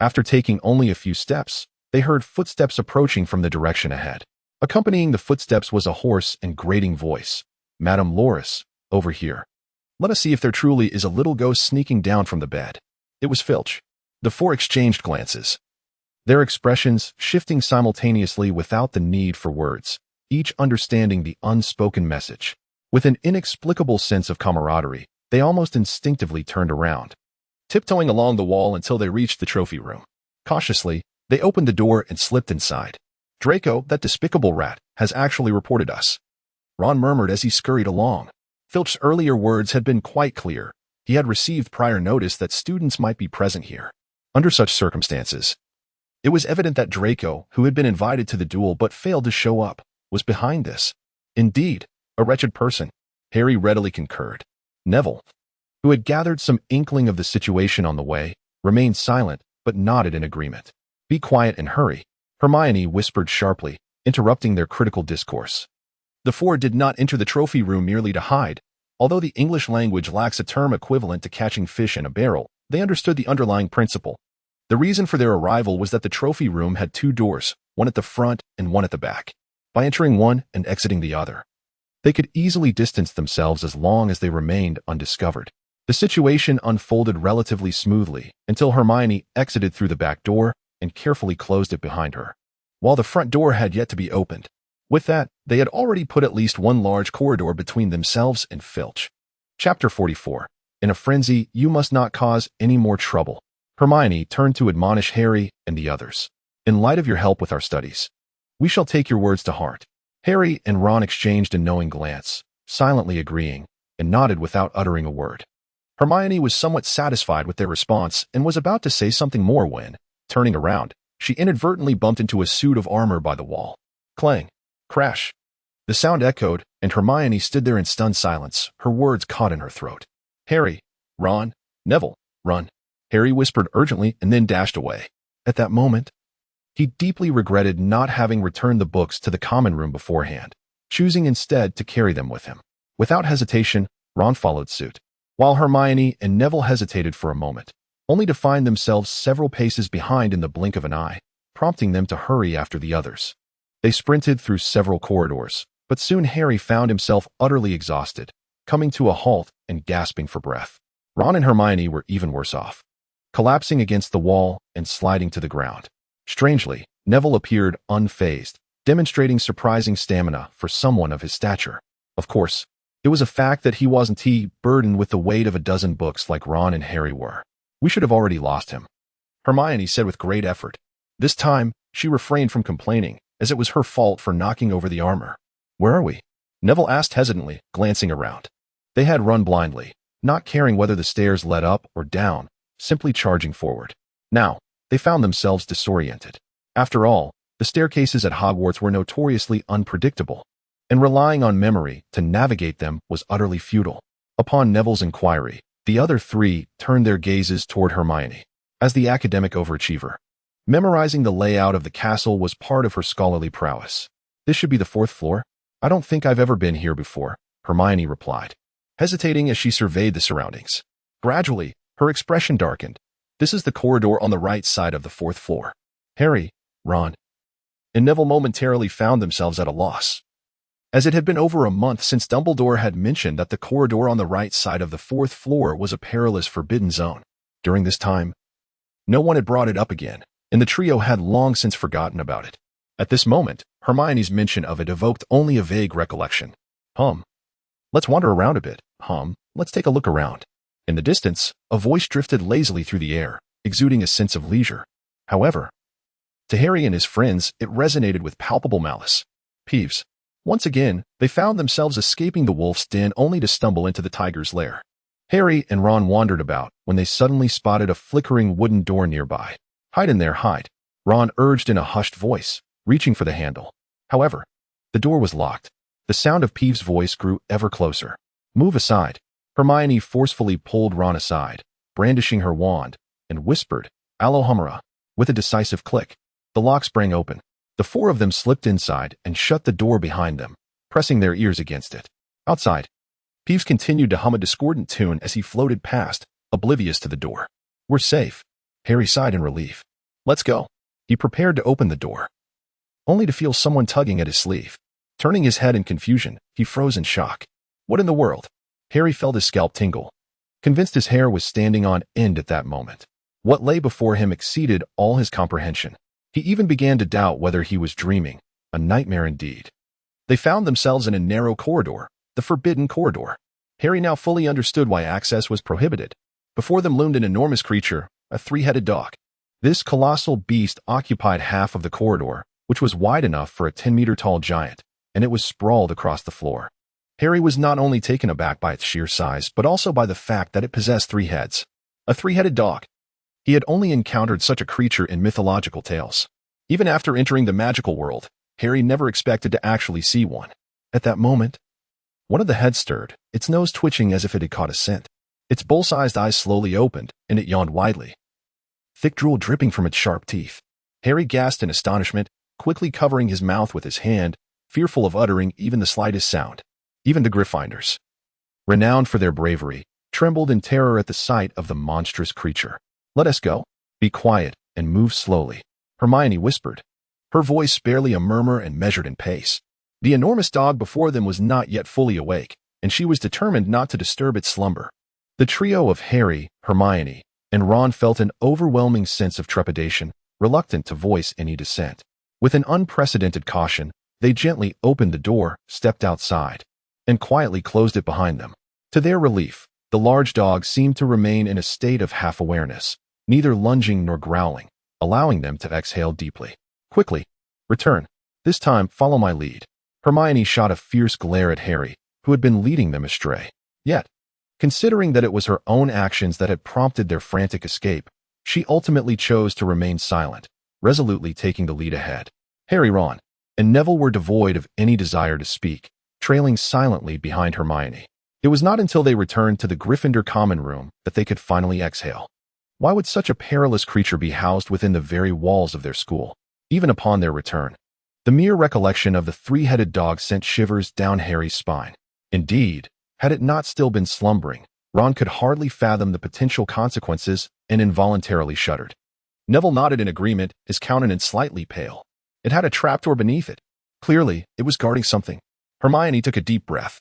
after taking only a few steps, they heard footsteps approaching from the direction ahead. Accompanying the footsteps was a hoarse and grating voice. Madame Loris, over here. Let us see if there truly is a little ghost sneaking down from the bed. It was Filch. The four exchanged glances, their expressions shifting simultaneously without the need for words, each understanding the unspoken message. With an inexplicable sense of camaraderie, they almost instinctively turned around, tiptoeing along the wall until they reached the trophy room. Cautiously, they opened the door and slipped inside. Draco, that despicable rat, has actually reported us, Ron murmured as he scurried along. Filch's earlier words had been quite clear. He had received prior notice that students might be present here. Under such circumstances, it was evident that Draco, who had been invited to the duel but failed to show up, was behind this. Indeed, a wretched person, Harry readily concurred. Neville, who had gathered some inkling of the situation on the way, remained silent but nodded in agreement. Be quiet and hurry, Hermione whispered sharply, interrupting their critical discourse. The four did not enter the trophy room merely to hide. Although the English language lacks a term equivalent to catching fish in a barrel, they understood the underlying principle. The reason for their arrival was that the trophy room had two doors, one at the front and one at the back. By entering one and exiting the other, they could easily distance themselves as long as they remained undiscovered. The situation unfolded relatively smoothly until Hermione exited through the back door and carefully closed it behind her, while the front door had yet to be opened. With that, they had already put at least one large corridor between themselves and Filch. Chapter 44. In a frenzy, you must not cause any more trouble. Hermione turned to admonish Harry and the others. In light of your help with our studies, we shall take your words to heart. Harry and Ron exchanged a knowing glance, silently agreeing, and nodded without uttering a word. Hermione was somewhat satisfied with their response and was about to say something more when, turning around, she inadvertently bumped into a suit of armor by the wall. Clang. Crash. The sound echoed, and Hermione stood there in stunned silence, her words caught in her throat. Harry, Ron, Neville, run, Harry whispered urgently and then dashed away. At that moment, he deeply regretted not having returned the books to the common room beforehand, choosing instead to carry them with him. Without hesitation, Ron followed suit, while Hermione and Neville hesitated for a moment, only to find themselves several paces behind in the blink of an eye, prompting them to hurry after the others. They sprinted through several corridors, but soon Harry found himself utterly exhausted, coming to a halt and gasping for breath. Ron and Hermione were even worse off, collapsing against the wall and sliding to the ground. Strangely, Neville appeared unfazed, demonstrating surprising stamina for someone of his stature. Of course, it was a fact that he wasn't burdened with the weight of a dozen books like Ron and Harry were. We should have already lost him, Hermione said with great effort. This time, she refrained from complaining, as it was her fault for knocking over the armor. Where are we? Neville asked hesitantly, glancing around. They had run blindly, not caring whether the stairs led up or down, simply charging forward. Now, they found themselves disoriented. After all, the staircases at Hogwarts were notoriously unpredictable, and relying on memory to navigate them was utterly futile. Upon Neville's inquiry, The other three turned their gazes toward Hermione. As the academic overachiever, memorizing the layout of the castle was part of her scholarly prowess. This should be the 4th floor? I don't think I've ever been here before, Hermione replied, hesitating as she surveyed the surroundings. Gradually, her expression darkened. This is the corridor on the right side of the 4th floor. Harry, Ron, and Neville momentarily found themselves at a loss, as it had been over a month since Dumbledore had mentioned that the corridor on the right side of the 4th floor was a perilous forbidden zone. During this time, no one had brought it up again, and the trio had long since forgotten about it. At this moment, Hermione's mention of it evoked only a vague recollection. Let's wander around a bit. Let's take a look around. In the distance, a voice drifted lazily through the air, exuding a sense of leisure. However, to Harry and his friends, it resonated with palpable malice. Peeves. Once again, they found themselves escaping the wolf's den only to stumble into the tiger's lair. Harry and Ron wandered about when they suddenly spotted a flickering wooden door nearby. Hide in there, hide, Ron urged in a hushed voice, reaching for the handle. However, the door was locked. The sound of Peeves' voice grew ever closer. Move aside. Hermione forcefully pulled Ron aside, brandishing her wand, and whispered, Alohomora. With a decisive click, the lock sprang open. The 4 of them slipped inside and shut the door behind them, pressing their ears against it. Outside, Peeves continued to hum a discordant tune as he floated past, oblivious to the door. We're safe. Harry sighed in relief. Let's go. He prepared to open the door, only to feel someone tugging at his sleeve. Turning his head in confusion, he froze in shock. What in the world? Harry felt his scalp tingle, convinced his hair was standing on end at that moment. What lay before him exceeded all his comprehension. He even began to doubt whether he was dreaming, a nightmare indeed. They found themselves in a narrow corridor, the forbidden corridor. Harry now fully understood why access was prohibited. Before them loomed an enormous creature, a 3-headed dog. This colossal beast occupied half of the corridor, which was wide enough for a 10-meter-tall giant, and it was sprawled across the floor. Harry was not only taken aback by its sheer size, but also by the fact that it possessed 3 heads. A 3-headed dog. He had only encountered such a creature in mythological tales. Even after entering the magical world, Harry never expected to actually see one. At that moment, one of the heads stirred, its nose twitching as if it had caught a scent. Its bull-sized eyes slowly opened, and it yawned widely, thick drool dripping from its sharp teeth. Harry gasped in astonishment, quickly covering his mouth with his hand, fearful of uttering even the slightest sound. Even the Gryffindors, renowned for their bravery, trembled in terror at the sight of the monstrous creature. Let us go. Be quiet and move slowly, Hermione whispered, her voice barely a murmur and measured in pace. The enormous dog before them was not yet fully awake, and she was determined not to disturb its slumber. The trio of Harry, Hermione, and Ron felt an overwhelming sense of trepidation, reluctant to voice any dissent. With an unprecedented caution, they gently opened the door, stepped outside, and quietly closed it behind them. To their relief, the large dog seemed to remain in a state of half-awareness, neither lunging nor growling, allowing them to exhale deeply. Quickly, return. This time, follow my lead. Hermione shot a fierce glare at Harry, who had been leading them astray. Yet, considering that it was her own actions that had prompted their frantic escape, she ultimately chose to remain silent, resolutely taking the lead ahead. Harry, Ron, and Neville were devoid of any desire to speak, trailing silently behind Hermione. It was not until they returned to the Gryffindor common room that they could finally exhale. Why would such a perilous creature be housed within the very walls of their school, even upon their return? The mere recollection of the 3-headed dog sent shivers down Harry's spine. Indeed, had it not still been slumbering, Ron could hardly fathom the potential consequences and involuntarily shuddered. Neville nodded in agreement, his countenance slightly pale. It had a trapdoor beneath it. Clearly, it was guarding something. Hermione took a deep breath,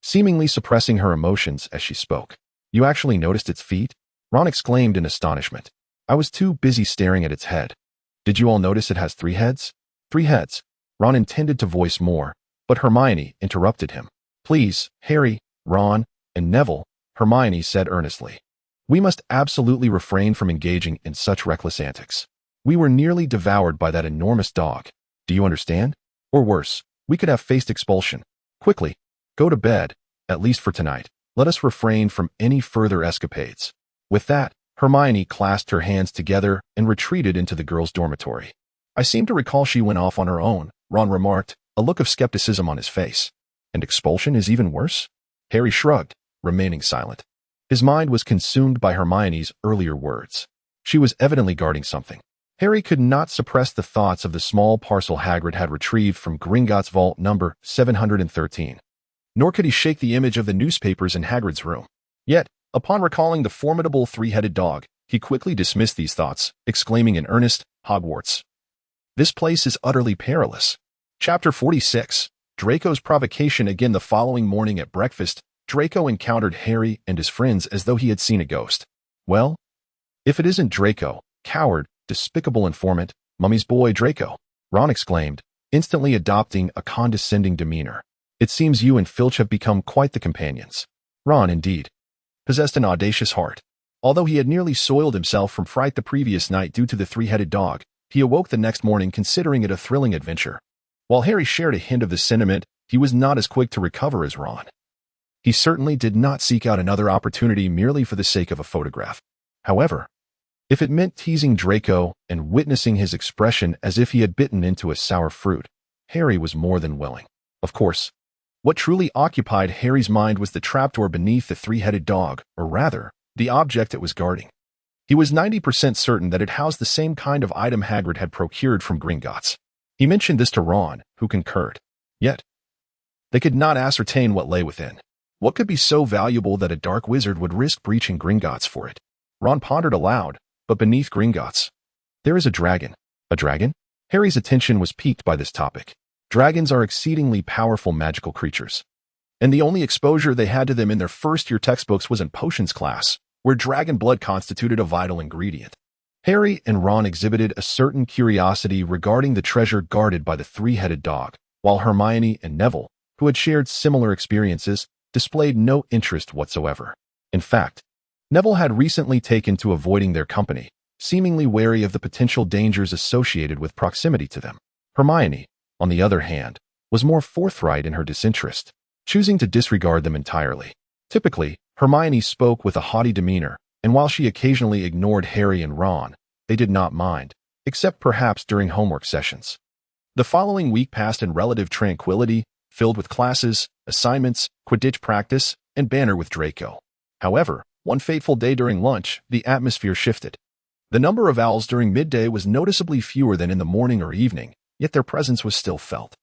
seemingly suppressing her emotions as she spoke. You actually noticed its feet? Ron exclaimed in astonishment. I was too busy staring at its head. Did you all notice it has 3 heads? 3 heads. Ron intended to voice more, but Hermione interrupted him. Please, Harry, Ron, and Neville, Hermione said earnestly. We must absolutely refrain from engaging in such reckless antics. We were nearly devoured by that enormous dog. Do you understand? Or worse, we could have faced expulsion. Quickly, go to bed, at least for tonight. Let us refrain from any further escapades. With that, Hermione clasped her hands together and retreated into the girls' dormitory. I seem to recall she went off on her own, Ron remarked, a look of skepticism on his face. And expulsion is even worse? Harry shrugged, remaining silent. His mind was consumed by Hermione's earlier words. She was evidently guarding something. Harry could not suppress the thoughts of the small parcel Hagrid had retrieved from Gringotts vault number 713. Nor could he shake the image of the newspapers in Hagrid's room. Yet, upon recalling the formidable three-headed dog, he quickly dismissed these thoughts, exclaiming in earnest, "Hogwarts. This place is utterly perilous." Chapter 46. Draco's provocation. Again the following morning at breakfast, Draco encountered Harry and his friends as though he had seen a ghost. "Well, if it isn't Draco, coward, despicable informant, Mummy's boy Draco," Ron exclaimed, instantly adopting a condescending demeanor. "It seems you and Filch have become quite the companions." Ron, indeed, possessed an audacious heart. Although he had nearly soiled himself from fright the previous night due to the three-headed dog, he awoke the next morning considering it a thrilling adventure. While Harry shared a hint of the sentiment, he was not as quick to recover as Ron. He certainly did not seek out another opportunity merely for the sake of a photograph. However, if it meant teasing Draco and witnessing his expression as if he had bitten into a sour fruit, Harry was more than willing. Of course, what truly occupied Harry's mind was the trapdoor beneath the three-headed dog, or rather, the object it was guarding. He was 90% certain that it housed the same kind of item Hagrid had procured from Gringotts. He mentioned this to Ron, who concurred. Yet, they could not ascertain what lay within. What could be so valuable that a dark wizard would risk breaching Gringotts for it? Ron pondered aloud, but beneath Gringotts, there is a dragon. A dragon? Harry's attention was piqued by this topic. Dragons are exceedingly powerful magical creatures, and the only exposure they had to them in their first-year textbooks was in potions class, where dragon blood constituted a vital ingredient. Harry and Ron exhibited a certain curiosity regarding the treasure guarded by the three-headed dog, while Hermione and Neville, who had shared similar experiences, displayed no interest whatsoever. In fact, Neville had recently taken to avoiding their company, seemingly wary of the potential dangers associated with proximity to them. Hermione, on the other hand, was more forthright in her disinterest, choosing to disregard them entirely. Typically, Hermione spoke with a haughty demeanor, and while she occasionally ignored Harry and Ron, they did not mind, except perhaps during homework sessions. The following week passed in relative tranquility, filled with classes, assignments, Quidditch practice, and banter with Draco. However, one fateful day during lunch, the atmosphere shifted. The number of owls during midday was noticeably fewer than in the morning or evening, yet their presence was still felt.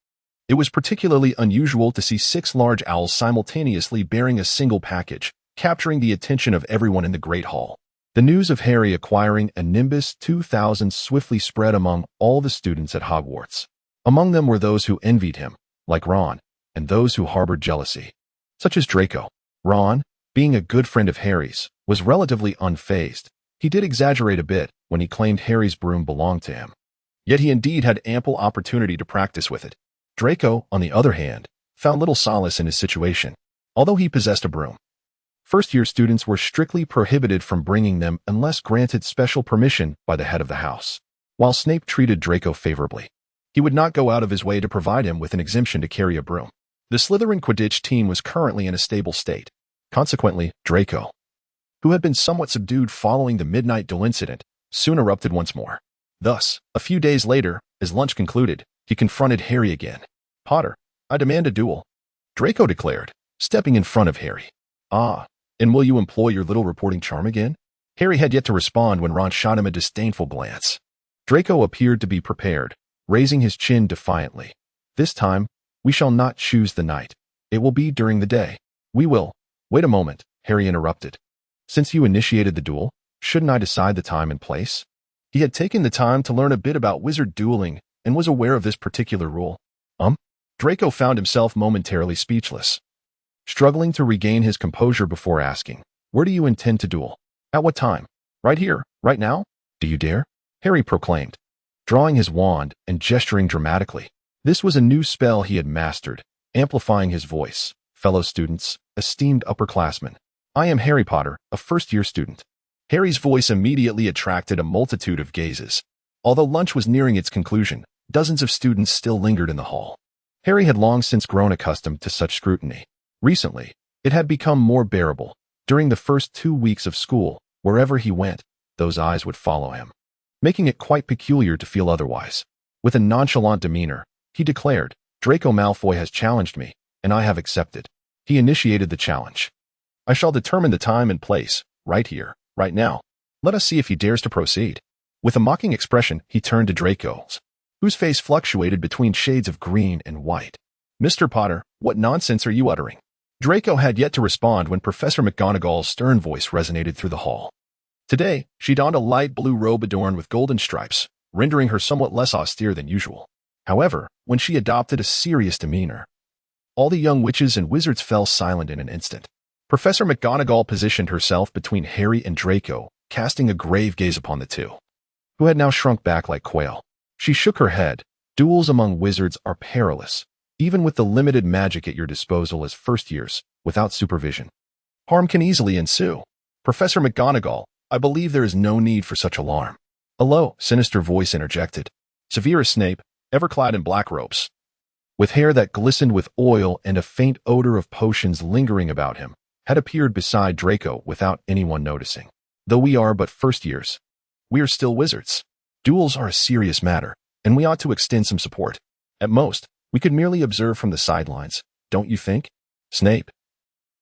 It was particularly unusual to see 6 large owls simultaneously bearing a single package, capturing the attention of everyone in the Great Hall. The news of Harry acquiring a Nimbus 2000 swiftly spread among all the students at Hogwarts. Among them were those who envied him, like Ron, and those who harbored jealousy, such as Draco. Ron, being a good friend of Harry's, was relatively unfazed. He did exaggerate a bit when he claimed Harry's broom belonged to him. Yet he indeed had ample opportunity to practice with it. Draco, on the other hand, found little solace in his situation, although he possessed a broom. First-year students were strictly prohibited from bringing them unless granted special permission by the head of the house. While Snape treated Draco favorably, he would not go out of his way to provide him with an exemption to carry a broom. The Slytherin Quidditch team was currently in a stable state. Consequently, Draco, who had been somewhat subdued following the midnight duel incident, soon erupted once more. Thus, a few days later, as lunch concluded, he confronted Harry again. "Potter, I demand a duel," Draco declared, stepping in front of Harry. "Ah, and will you employ your little reporting charm again?" Harry had yet to respond when Ron shot him a disdainful glance. Draco appeared to be prepared, raising his chin defiantly. "This time, we shall not choose the night. It will be during the day. We will—" "Wait a moment," Harry interrupted. "Since you initiated the duel, shouldn't I decide the time and place?" He had taken the time to learn a bit about wizard dueling and was aware of this particular rule. Draco found himself momentarily speechless, struggling to regain his composure before asking, "Where do you intend to duel? At what time? Right here, right now? Do you dare?" Harry proclaimed, drawing his wand and gesturing dramatically. This was a new spell he had mastered, amplifying his voice. "Fellow students, esteemed upperclassmen, I am Harry Potter, a first-year student." Harry's voice immediately attracted a multitude of gazes. Although lunch was nearing its conclusion, dozens of students still lingered in the hall. Harry had long since grown accustomed to such scrutiny. Recently, it had become more bearable. During the first 2 weeks of school, wherever he went, those eyes would follow him, making it quite peculiar to feel otherwise. With a nonchalant demeanor, he declared, "Draco Malfoy has challenged me, and I have accepted." He initiated the challenge. I shall determine the time and place, right here, right now. Let us see if he dares to proceed. With a mocking expression, he turned to Draco, whose face fluctuated between shades of green and white. Mr. Potter, what nonsense are you uttering? Draco had yet to respond when Professor McGonagall's stern voice resonated through the hall. Today, she donned a light blue robe adorned with golden stripes, rendering her somewhat less austere than usual. However, when she adopted a serious demeanor, all the young witches and wizards fell silent in an instant. Professor McGonagall positioned herself between Harry and Draco, casting a grave gaze upon the two, who had now shrunk back like quail. She shook her head. Duels among wizards are perilous, even with the limited magic at your disposal as first years, without supervision. Harm can easily ensue. Professor McGonagall, I believe there is no need for such alarm. A low, sinister voice interjected. Severus Snape, ever clad in black robes, with hair that glistened with oil and a faint odor of potions lingering about him, had appeared beside Draco without anyone noticing. Though we are but first years, we are still wizards. Duels are a serious matter, and we ought to extend some support. At most, we could merely observe from the sidelines, don't you think? Snape,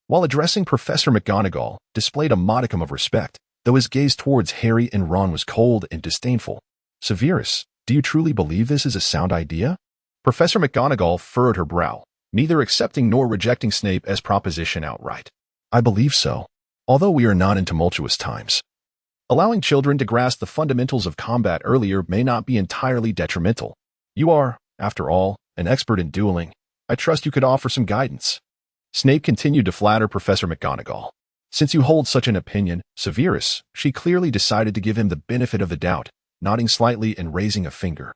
while addressing Professor McGonagall, displayed a modicum of respect, though his gaze towards Harry and Ron was cold and disdainful. Severus, do you truly believe this is a sound idea? Professor McGonagall furrowed her brow, neither accepting nor rejecting Snape's proposition outright. I believe so, although we are not in tumultuous times. Allowing children to grasp the fundamentals of combat earlier may not be entirely detrimental. You are, after all, an expert in dueling. I trust you could offer some guidance. Snape continued to flatter Professor McGonagall. Since you hold such an opinion, Severus, she clearly decided to give him the benefit of the doubt, nodding slightly and raising a finger.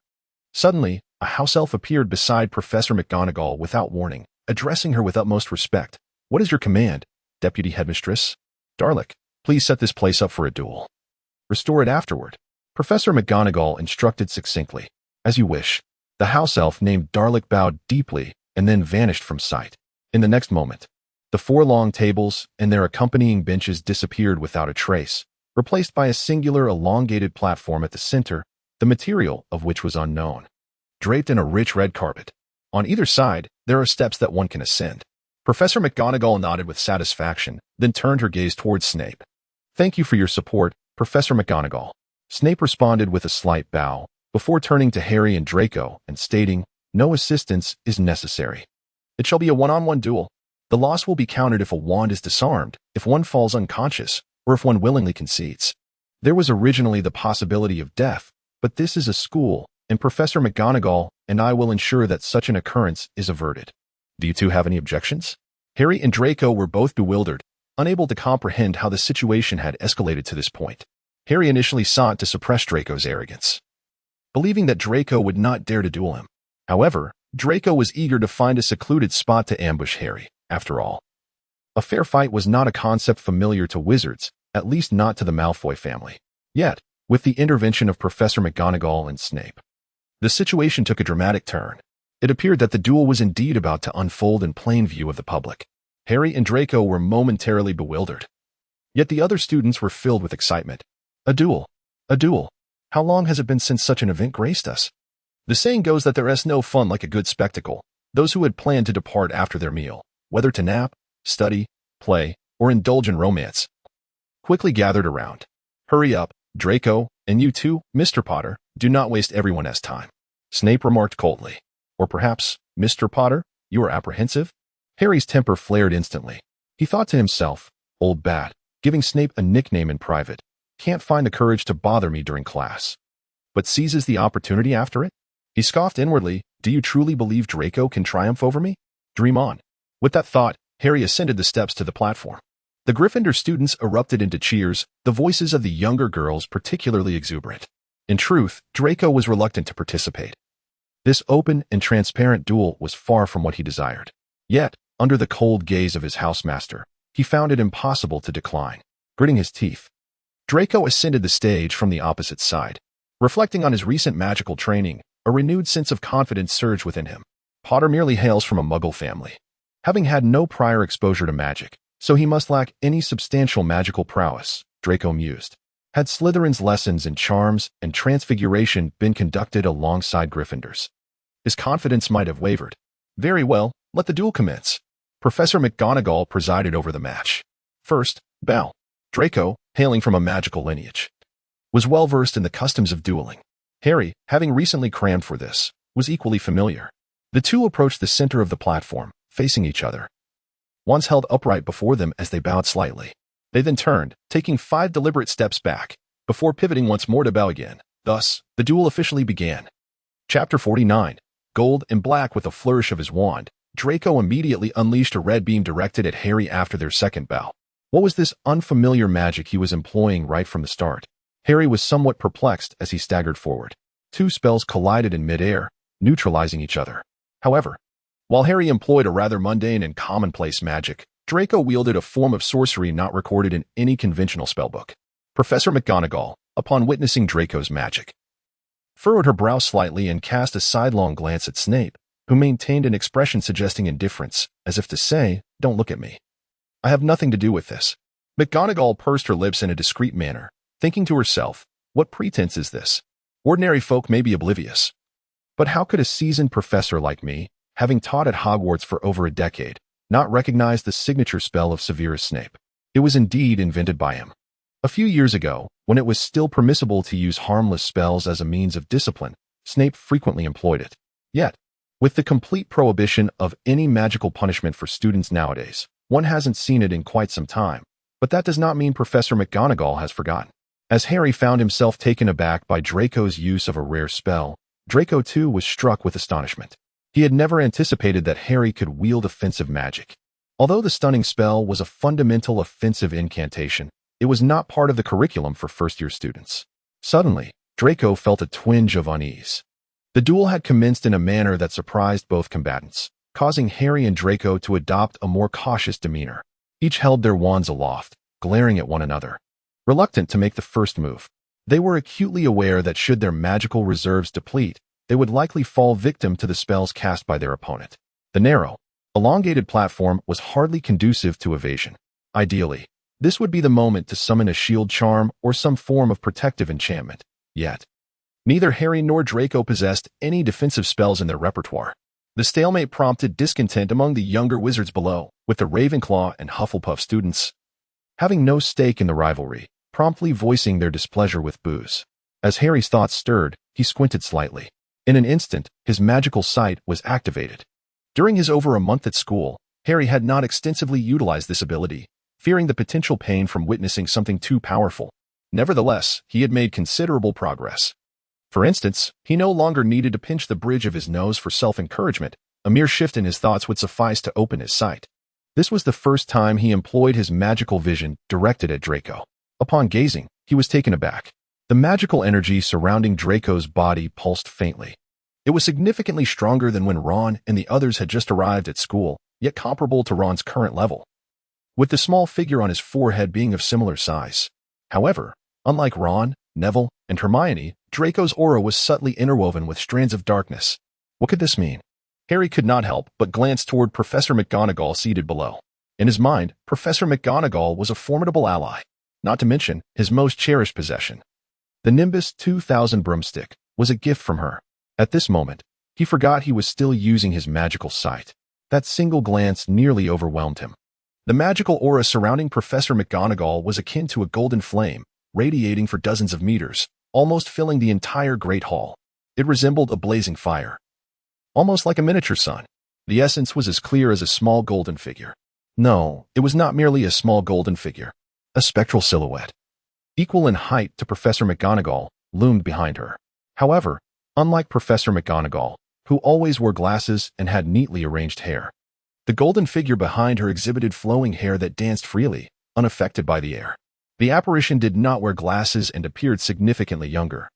Suddenly, a house elf appeared beside Professor McGonagall without warning, addressing her with utmost respect. What is your command, Deputy Headmistress? Darlic, please set this place up for a duel. Restore it afterward. Professor McGonagall instructed succinctly. As you wish. The house elf named Darlic bowed deeply and then vanished from sight. In the next moment, the 4 long tables and their accompanying benches disappeared without a trace, replaced by a singular elongated platform at the center, the material of which was unknown. Draped in a rich red carpet. On either side, there are steps that one can ascend. Professor McGonagall nodded with satisfaction, then turned her gaze towards Snape. Thank you for your support, Professor McGonagall. Snape responded with a slight bow, before turning to Harry and Draco and stating, no assistance is necessary. It shall be a one-on-one duel. The loss will be counted if a wand is disarmed, if one falls unconscious, or if one willingly concedes. There was originally the possibility of death, but this is a school, and Professor McGonagall and I will ensure that such an occurrence is averted. Do you two have any objections? Harry and Draco were both bewildered, unable to comprehend how the situation had escalated to this point. Harry initially sought to suppress Draco's arrogance, believing that Draco would not dare to duel him. However, Draco was eager to find a secluded spot to ambush Harry. After all, a fair fight was not a concept familiar to wizards, at least not to the Malfoy family. Yet, with the intervention of Professor McGonagall and Snape, the situation took a dramatic turn. It appeared that the duel was indeed about to unfold in plain view of the public. Harry and Draco were momentarily bewildered. Yet the other students were filled with excitement. A duel. A duel. How long has it been since such an event graced us? The saying goes that there is no fun like a good spectacle. Those who had planned to depart after their meal, whether to nap, study, play, or indulge in romance, quickly gathered around. Hurry up, Draco, and you too, Mr. Potter, do not waste everyone's time. Snape remarked coldly. Or perhaps, Mr. Potter, you are apprehensive? Harry's temper flared instantly. He thought to himself, old bat, giving Snape a nickname in private, can't find the courage to bother me during class, but seizes the opportunity after it? He scoffed inwardly, do you truly believe Draco can triumph over me? Dream on. With that thought, Harry ascended the steps to the platform. The Gryffindor students erupted into cheers, the voices of the younger girls particularly exuberant. In truth, Draco was reluctant to participate. This open and transparent duel was far from what he desired. Yet, under the cold gaze of his housemaster, he found it impossible to decline. Gritting his teeth, Draco ascended the stage from the opposite side. Reflecting on his recent magical training, a renewed sense of confidence surged within him. Potter merely hails from a Muggle family, having had no prior exposure to magic, so he must lack any substantial magical prowess, Draco mused. Had Slytherin's lessons in charms and transfiguration been conducted alongside Gryffindor's, his confidence might have wavered. Very well, let the duel commence. Professor McGonagall presided over the match. First, Bell. Draco, hailing from a magical lineage, was well versed in the customs of dueling. Harry, having recently crammed for this, was equally familiar. The two approached the center of the platform, facing each other. Wands held upright before them as they bowed slightly. They then turned, taking 5 deliberate steps back, before pivoting once more to bow again. Thus, the duel officially began. Chapter 49. Gold and black. With a flourish of his wand, Draco immediately unleashed a red beam directed at Harry after their second bow. What was this unfamiliar magic he was employing right from the start? Harry was somewhat perplexed as he staggered forward. 2 spells collided in midair, neutralizing each other. However, while Harry employed a rather mundane and commonplace magic, Draco wielded a form of sorcery not recorded in any conventional spellbook. Professor McGonagall, upon witnessing Draco's magic, furrowed her brow slightly and cast a sidelong glance at Snape, who maintained an expression suggesting indifference, as if to say, "Don't look at me. I have nothing to do with this." McGonagall pursed her lips in a discreet manner, thinking to herself, "What pretense is this? Ordinary folk may be oblivious. But how could a seasoned professor like me, having taught at Hogwarts for over a decade, not recognize the signature spell of Severus Snape? It was indeed invented by him. A few years ago, when it was still permissible to use harmless spells as a means of discipline, Snape frequently employed it. Yet, with the complete prohibition of any magical punishment for students nowadays, one hasn't seen it in quite some time. But that does not mean Professor McGonagall has forgotten." As Harry found himself taken aback by Draco's use of a rare spell, Draco too was struck with astonishment. He had never anticipated that Harry could wield offensive magic. Although the stunning spell was a fundamental offensive incantation, it was not part of the curriculum for first-year students. Suddenly, Draco felt a twinge of unease. The duel had commenced in a manner that surprised both combatants, causing Harry and Draco to adopt a more cautious demeanor. Each held their wands aloft, glaring at one another, reluctant to make the first move. They were acutely aware that should their magical reserves deplete, they would likely fall victim to the spells cast by their opponent. The narrow, elongated platform was hardly conducive to evasion. Ideally, this would be the moment to summon a shield charm or some form of protective enchantment. Yet, neither Harry nor Draco possessed any defensive spells in their repertoire. The stalemate prompted discontent among the younger wizards below, with the Ravenclaw and Hufflepuff students having no stake in the rivalry, promptly voicing their displeasure with boos. As Harry's thoughts stirred, he squinted slightly. In an instant, his magical sight was activated. During his over a month at school, Harry had not extensively utilized this ability, fearing the potential pain from witnessing something too powerful. Nevertheless, he had made considerable progress. For instance, he no longer needed to pinch the bridge of his nose for self-encouragement. A mere shift in his thoughts would suffice to open his sight. This was the first time he employed his magical vision directed at Draco. Upon gazing, he was taken aback. The magical energy surrounding Draco's body pulsed faintly. It was significantly stronger than when Ron and the others had just arrived at school, yet comparable to Ron's current level, with the small figure on his forehead being of similar size. However, unlike Ron, Neville, and Hermione, Draco's aura was subtly interwoven with strands of darkness. What could this mean? Harry could not help but glance toward Professor McGonagall seated below. In his mind, Professor McGonagall was a formidable ally, not to mention his most cherished possession. The Nimbus 2000 broomstick was a gift from her. At this moment, he forgot he was still using his magical sight. That single glance nearly overwhelmed him. The magical aura surrounding Professor McGonagall was akin to a golden flame, radiating for dozens of meters, almost filling the entire Great Hall. It resembled a blazing fire, almost like a miniature sun. The essence was as clear as a small golden figure. No, it was not merely a small golden figure. A spectral silhouette, equal in height to Professor McGonagall, loomed behind her. However, unlike Professor McGonagall, who always wore glasses and had neatly arranged hair, the golden figure behind her exhibited flowing hair that danced freely, unaffected by the air. The apparition did not wear glasses and appeared significantly younger,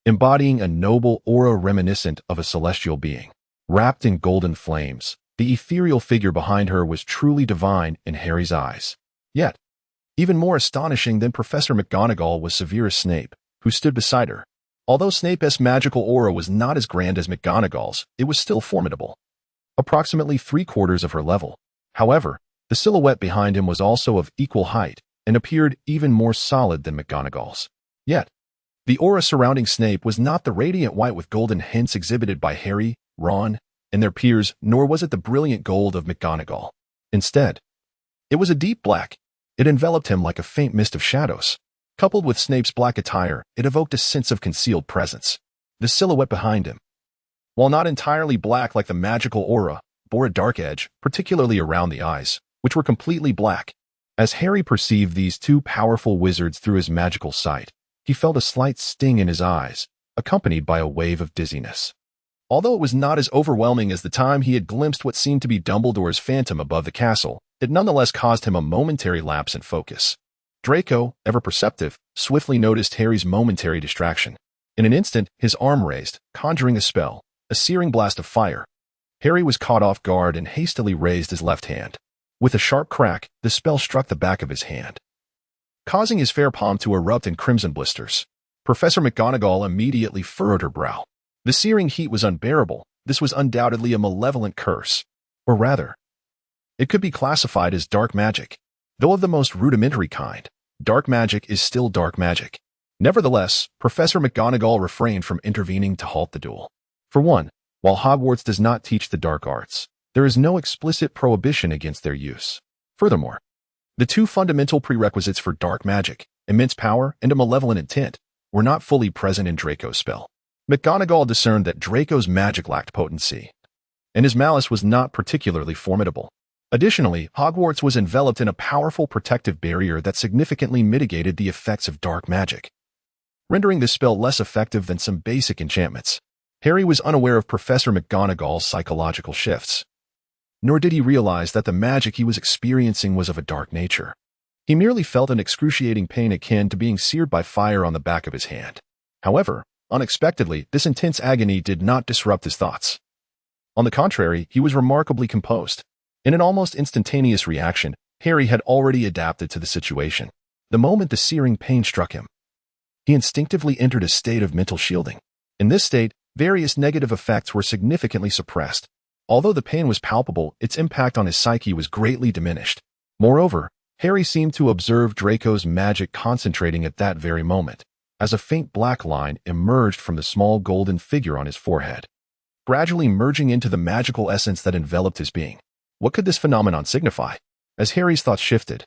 embodying a noble aura reminiscent of a celestial being. Wrapped in golden flames, the ethereal figure behind her was truly divine in Harry's eyes. Yet, even more astonishing than Professor McGonagall was Severus Snape, who stood beside her. Although Snape's magical aura was not as grand as McGonagall's, it was still formidable, approximately 3/4 of her level. However, the silhouette behind him was also of equal height and appeared even more solid than McGonagall's. Yet, the aura surrounding Snape was not the radiant white with golden hints exhibited by Harry, Ron, and their peers, nor was it the brilliant gold of McGonagall. Instead, it was a deep black, It enveloped him like a faint mist of shadows. Coupled with Snape's black attire, it evoked a sense of concealed presence. The silhouette behind him, while not entirely black like the magical aura, bore a dark edge, particularly around the eyes, which were completely black. As Harry perceived these two powerful wizards through his magical sight, he felt a slight sting in his eyes, accompanied by a wave of dizziness. Although it was not as overwhelming as the time he had glimpsed what seemed to be Dumbledore's phantom above the castle, it nonetheless caused him a momentary lapse in focus. Draco, ever perceptive, swiftly noticed Harry's momentary distraction. In an instant, his arm raised, conjuring a spell, a searing blast of fire. Harry was caught off guard and hastily raised his left hand. With a sharp crack, the spell struck the back of his hand, causing his fair palm to erupt in crimson blisters. Professor McGonagall immediately furrowed her brow. The searing heat was unbearable. This was undoubtedly a malevolent curse. Or rather, it could be classified as dark magic. Though of the most rudimentary kind, dark magic is still dark magic. Nevertheless, Professor McGonagall refrained from intervening to halt the duel. For one, while Hogwarts does not teach the dark arts, there is no explicit prohibition against their use. Furthermore, the two fundamental prerequisites for dark magic, immense power and a malevolent intent, were not fully present in Draco's spell. McGonagall discerned that Draco's magic lacked potency, and his malice was not particularly formidable. Additionally, Hogwarts was enveloped in a powerful protective barrier that significantly mitigated the effects of dark magic, rendering this spell less effective than some basic enchantments. Harry was unaware of Professor McGonagall's psychological shifts, nor did he realize that the magic he was experiencing was of a dark nature. He merely felt an excruciating pain akin to being seared by fire on the back of his hand. However, unexpectedly, this intense agony did not disrupt his thoughts. On the contrary, he was remarkably composed. In an almost instantaneous reaction, Harry had already adapted to the situation. The moment the searing pain struck him, he instinctively entered a state of mental shielding. In this state, various negative effects were significantly suppressed. Although the pain was palpable, its impact on his psyche was greatly diminished. Moreover, Harry seemed to observe Draco's magic concentrating at that very moment, as a faint black line emerged from the small golden figure on his forehead, gradually merging into the magical essence that enveloped his being. What could this phenomenon signify? As Harry's thoughts shifted,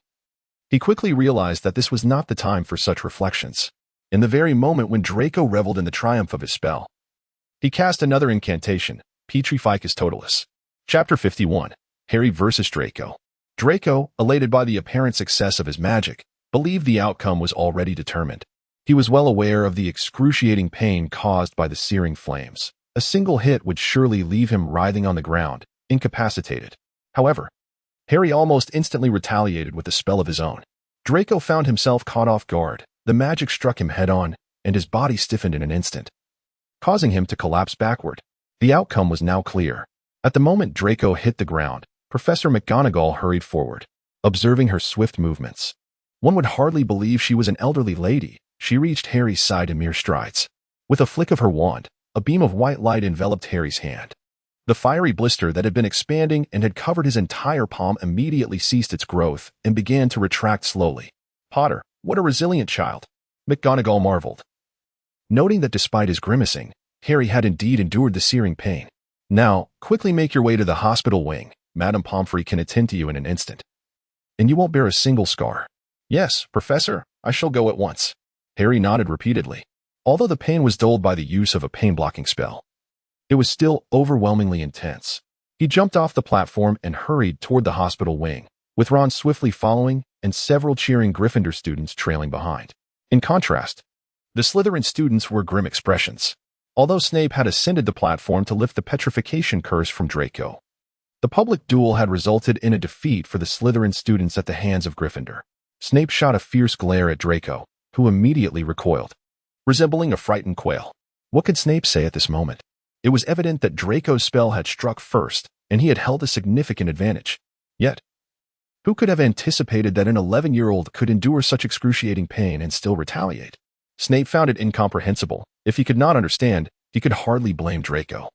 he quickly realized that this was not the time for such reflections. In the very moment when Draco reveled in the triumph of his spell, he cast another incantation, Petrificus Totalis. Chapter 51. Harry vs. Draco. Draco, elated by the apparent success of his magic, believed the outcome was already determined. He was well aware of the excruciating pain caused by the searing flames. A single hit would surely leave him writhing on the ground, incapacitated. However, Harry almost instantly retaliated with a spell of his own. Draco found himself caught off guard. The magic struck him head-on, and his body stiffened in an instant, causing him to collapse backward. The outcome was now clear. At the moment Draco hit the ground, Professor McGonagall hurried forward, observing her swift movements. One would hardly believe she was an elderly lady. She reached Harry's side in mere strides. With a flick of her wand, a beam of white light enveloped Harry's hand. The fiery blister that had been expanding and had covered his entire palm immediately ceased its growth and began to retract slowly. Potter, what a resilient child! McGonagall marveled, noting that despite his grimacing, Harry had indeed endured the searing pain. Now, quickly make your way to the hospital wing. Madame Pomfrey can attend to you in an instant, and you won't bear a single scar. Yes, Professor, I shall go at once. Harry nodded repeatedly. Although the pain was dulled by the use of a pain-blocking spell, it was still overwhelmingly intense. He jumped off the platform and hurried toward the hospital wing, with Ron swiftly following and several cheering Gryffindor students trailing behind. In contrast, the Slytherin students were grim expressions. Although Snape had ascended the platform to lift the petrification curse from Draco, the public duel had resulted in a defeat for the Slytherin students at the hands of Gryffindor. Snape shot a fierce glare at Draco, who immediately recoiled, resembling a frightened quail. What could Snape say at this moment? It was evident that Draco's spell had struck first, and he had held a significant advantage. Yet, who could have anticipated that an 11-year-old could endure such excruciating pain and still retaliate? Snape found it incomprehensible. If he could not understand, he could hardly blame Draco.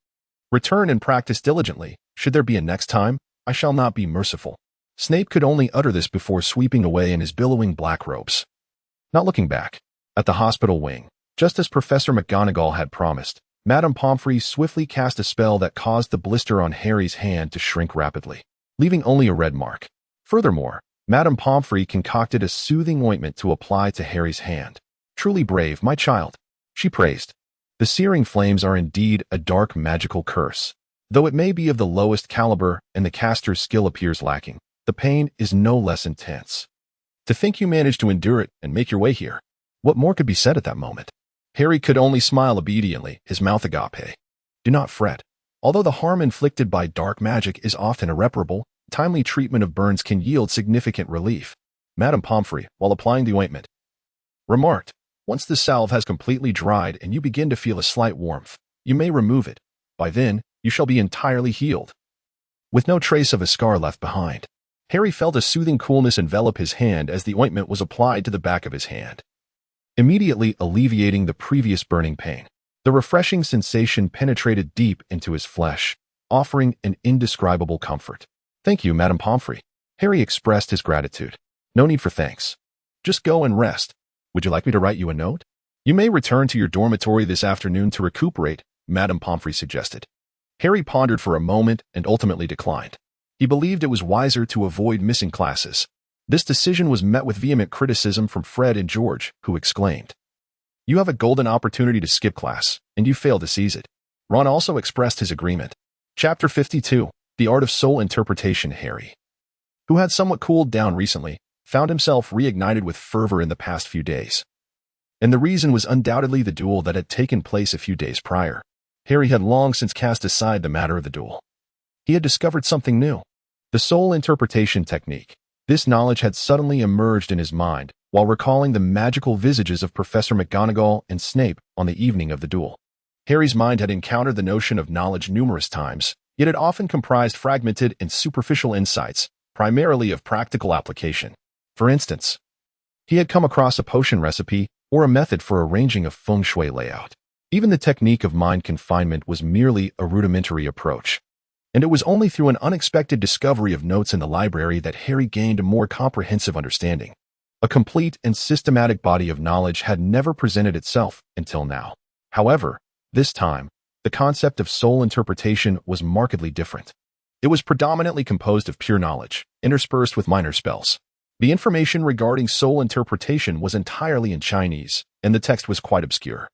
Return and practice diligently. Should there be a next time, I shall not be merciful. Snape could only utter this before sweeping away in his billowing black robes. Not looking back, at the hospital wing, just as Professor McGonagall had promised, Madame Pomfrey swiftly cast a spell that caused the blister on Harry's hand to shrink rapidly, leaving only a red mark. Furthermore, Madame Pomfrey concocted a soothing ointment to apply to Harry's hand. "Truly brave, my child," she praised. "The searing flames are indeed a dark magical curse. Though it may be of the lowest caliber and the caster's skill appears lacking, the pain is no less intense. To think you managed to endure it and make your way here." What more could be said at that moment? Harry could only smile obediently, his mouth agape. "Do not fret. Although the harm inflicted by dark magic is often irreparable, timely treatment of burns can yield significant relief," Madame Pomfrey, while applying the ointment, remarked. "Once the salve has completely dried and you begin to feel a slight warmth, you may remove it. By then, you shall be entirely healed." With no trace of a scar left behind, Harry felt a soothing coolness envelop his hand as the ointment was applied to the back of his hand, immediately alleviating the previous burning pain. The refreshing sensation penetrated deep into his flesh, offering an indescribable comfort. "Thank you, Madame Pomfrey." Harry expressed his gratitude. "No need for thanks. Just go and rest. Would you like me to write you a note?" "You may return to your dormitory this afternoon to recuperate," Madame Pomfrey suggested. Harry pondered for a moment and ultimately declined. He believed it was wiser to avoid missing classes. This decision was met with vehement criticism from Fred and George, who exclaimed, "You have a golden opportunity to skip class, and you fail to seize it." Ron also expressed his agreement. Chapter 52, The Art of Soul Interpretation. Harry, who had somewhat cooled down recently, found himself reignited with fervor in the past few days. And the reason was undoubtedly the duel that had taken place a few days prior. Harry had long since cast aside the matter of the duel. He had discovered something new: the soul interpretation technique. This knowledge had suddenly emerged in his mind while recalling the magical visages of Professor McGonagall and Snape on the evening of the duel. Harry's mind had encountered the notion of knowledge numerous times, yet it often comprised fragmented and superficial insights, primarily of practical application. For instance, he had come across a potion recipe or a method for arranging a feng shui layout. Even the technique of mind confinement was merely a rudimentary approach. And it was only through an unexpected discovery of notes in the library that Harry gained a more comprehensive understanding. A complete and systematic body of knowledge had never presented itself until now. However, this time, the concept of soul interpretation was markedly different. It was predominantly composed of pure knowledge, interspersed with minor spells. The information regarding soul interpretation was entirely in Chinese, and the text was quite obscure.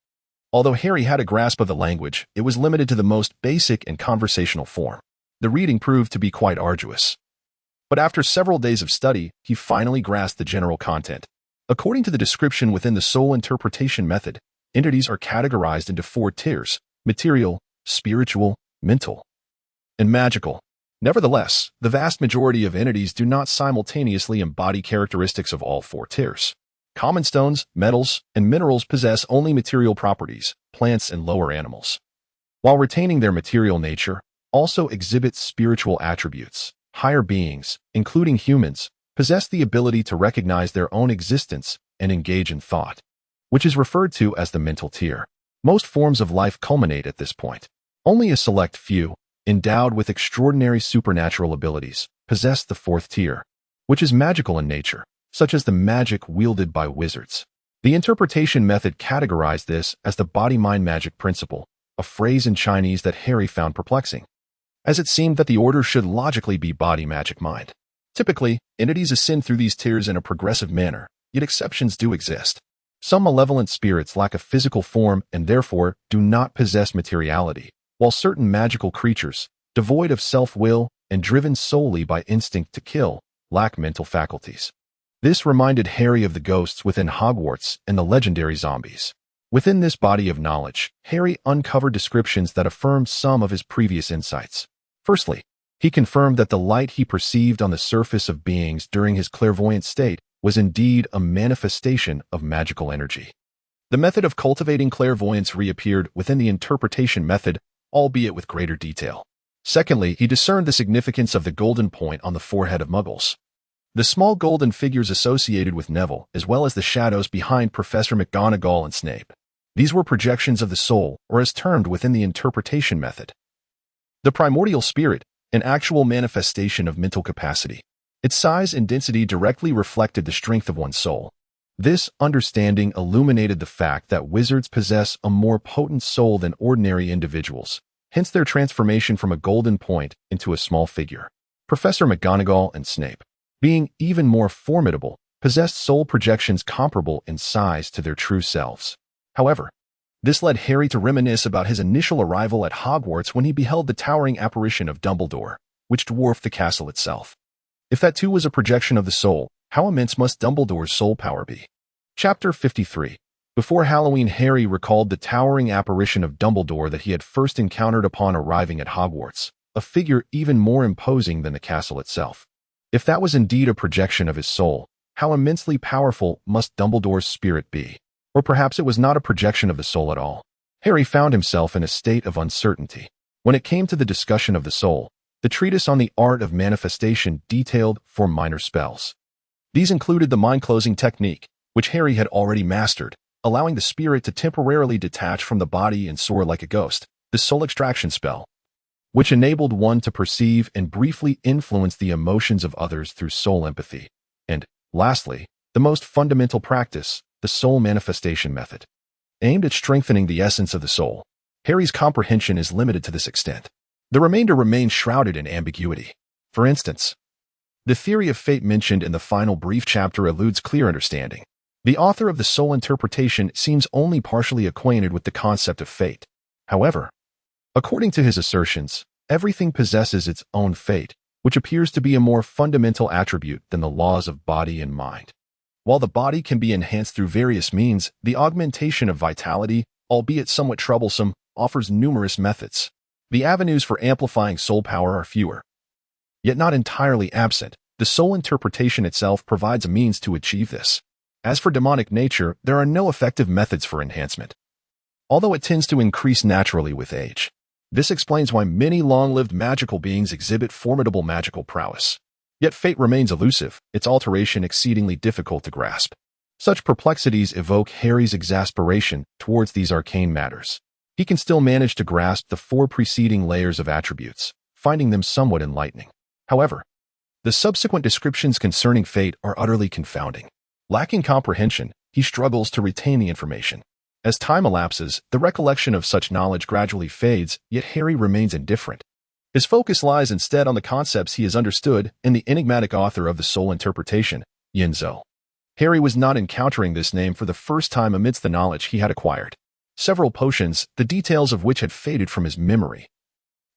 Although Harry had a grasp of the language, it was limited to the most basic and conversational form. The reading proved to be quite arduous. But after several days of study, he finally grasped the general content. According to the description within the soul interpretation method, entities are categorized into 4 tiers: material, spiritual, mental, and magical. Nevertheless, the vast majority of entities do not simultaneously embody characteristics of all 4 tiers. Common stones, metals, and minerals possess only material properties, plants and lower animals, while retaining their material nature, also exhibit spiritual attributes. Higher beings, including humans, possess the ability to recognize their own existence and engage in thought, which is referred to as the mental tier. Most forms of life culminate at this point. Only a select few, endowed with extraordinary supernatural abilities, possess the 4th tier, which is magical in nature, such as the magic wielded by wizards. The interpretation method categorized this as the body-mind magic principle, a phrase in Chinese that Harry found perplexing, as it seemed that the order should logically be body, magic, mind. Typically, entities ascend through these tiers in a progressive manner, yet exceptions do exist. Some malevolent spirits lack a physical form and therefore do not possess materiality, while certain magical creatures, devoid of self-will and driven solely by instinct to kill, lack mental faculties. This reminded Harry of the ghosts within Hogwarts and the legendary zombies. Within this body of knowledge, Harry uncovered descriptions that affirmed some of his previous insights. Firstly, he confirmed that the light he perceived on the surface of beings during his clairvoyant state was indeed a manifestation of magical energy. The method of cultivating clairvoyance reappeared within the interpretation method, albeit with greater detail. Secondly, he discerned the significance of the golden point on the forehead of Muggles. The small golden figures associated with Neville, as well as the shadows behind Professor McGonagall and Snape. These were projections of the soul, or as termed within the interpretation method, the primordial spirit, an actual manifestation of mental capacity. Its size and density directly reflected the strength of one's soul. This understanding illuminated the fact that wizards possess a more potent soul than ordinary individuals, hence their transformation from a golden point into a small figure. Professor McGonagall and Snape. being even more formidable, possessed soul projections comparable in size to their true selves. However, this led Harry to reminisce about his initial arrival at Hogwarts when he beheld the towering apparition of Dumbledore, which dwarfed the castle itself. If that too was a projection of the soul, how immense must Dumbledore's soul power be? Chapter 53. Before Halloween, Harry recalled the towering apparition of Dumbledore that he had first encountered upon arriving at Hogwarts, a figure even more imposing than the castle itself. If that was indeed a projection of his soul, how immensely powerful must Dumbledore's spirit be? Or perhaps it was not a projection of the soul at all. Harry found himself in a state of uncertainty. When it came to the discussion of the soul, the treatise on the art of manifestation detailed 4 minor spells. These included the mind-closing technique, which Harry had already mastered, allowing the spirit to temporarily detach from the body and soar like a ghost, the soul extraction spell, which enabled one to perceive and briefly influence the emotions of others through soul empathy, and, lastly, the most fundamental practice, the soul manifestation method. Aimed at strengthening the essence of the soul, Harry's comprehension is limited to this extent. The remainder remains shrouded in ambiguity. For instance, the theory of fate mentioned in the final brief chapter eludes clear understanding. The author of the soul interpretation seems only partially acquainted with the concept of fate. However, according to his assertions, everything possesses its own fate, which appears to be a more fundamental attribute than the laws of body and mind. While the body can be enhanced through various means, the augmentation of vitality, albeit somewhat troublesome, offers numerous methods. The avenues for amplifying soul power are fewer, yet not entirely absent. The soul interpretation itself provides a means to achieve this. As for demonic nature, there are no effective methods for enhancement, although it tends to increase naturally with age. This explains why many long-lived magical beings exhibit formidable magical prowess. Yet fate remains elusive, its alteration exceedingly difficult to grasp. Such perplexities evoke Harry's exasperation towards these arcane matters. He can still manage to grasp the 4 preceding layers of attributes, finding them somewhat enlightening. However, the subsequent descriptions concerning fate are utterly confounding. Lacking comprehension, he struggles to retain the information. As time elapses, the recollection of such knowledge gradually fades, yet Harry remains indifferent. His focus lies instead on the concepts he has understood and the enigmatic author of the soul interpretation, Yin-zo. Harry was not encountering this name for the first time amidst the knowledge he had acquired. Several potions, the details of which had faded from his memory,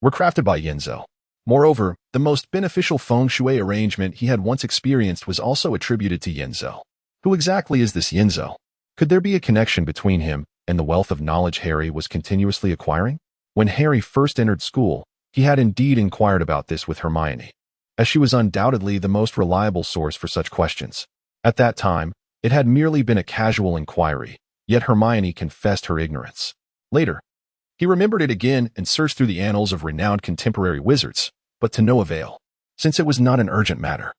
were crafted by Yin-zo. Moreover, the most beneficial feng shui arrangement he had once experienced was also attributed to Yin-zo. Who exactly is this Yin-zo? Could there be a connection between him and the wealth of knowledge Harry was continuously acquiring? When Harry first entered school, he had indeed inquired about this with Hermione, as she was undoubtedly the most reliable source for such questions. At that time, it had merely been a casual inquiry, yet Hermione confessed her ignorance. Later, he remembered it again and searched through the annals of renowned contemporary wizards, but to no avail, since it was not an urgent matter.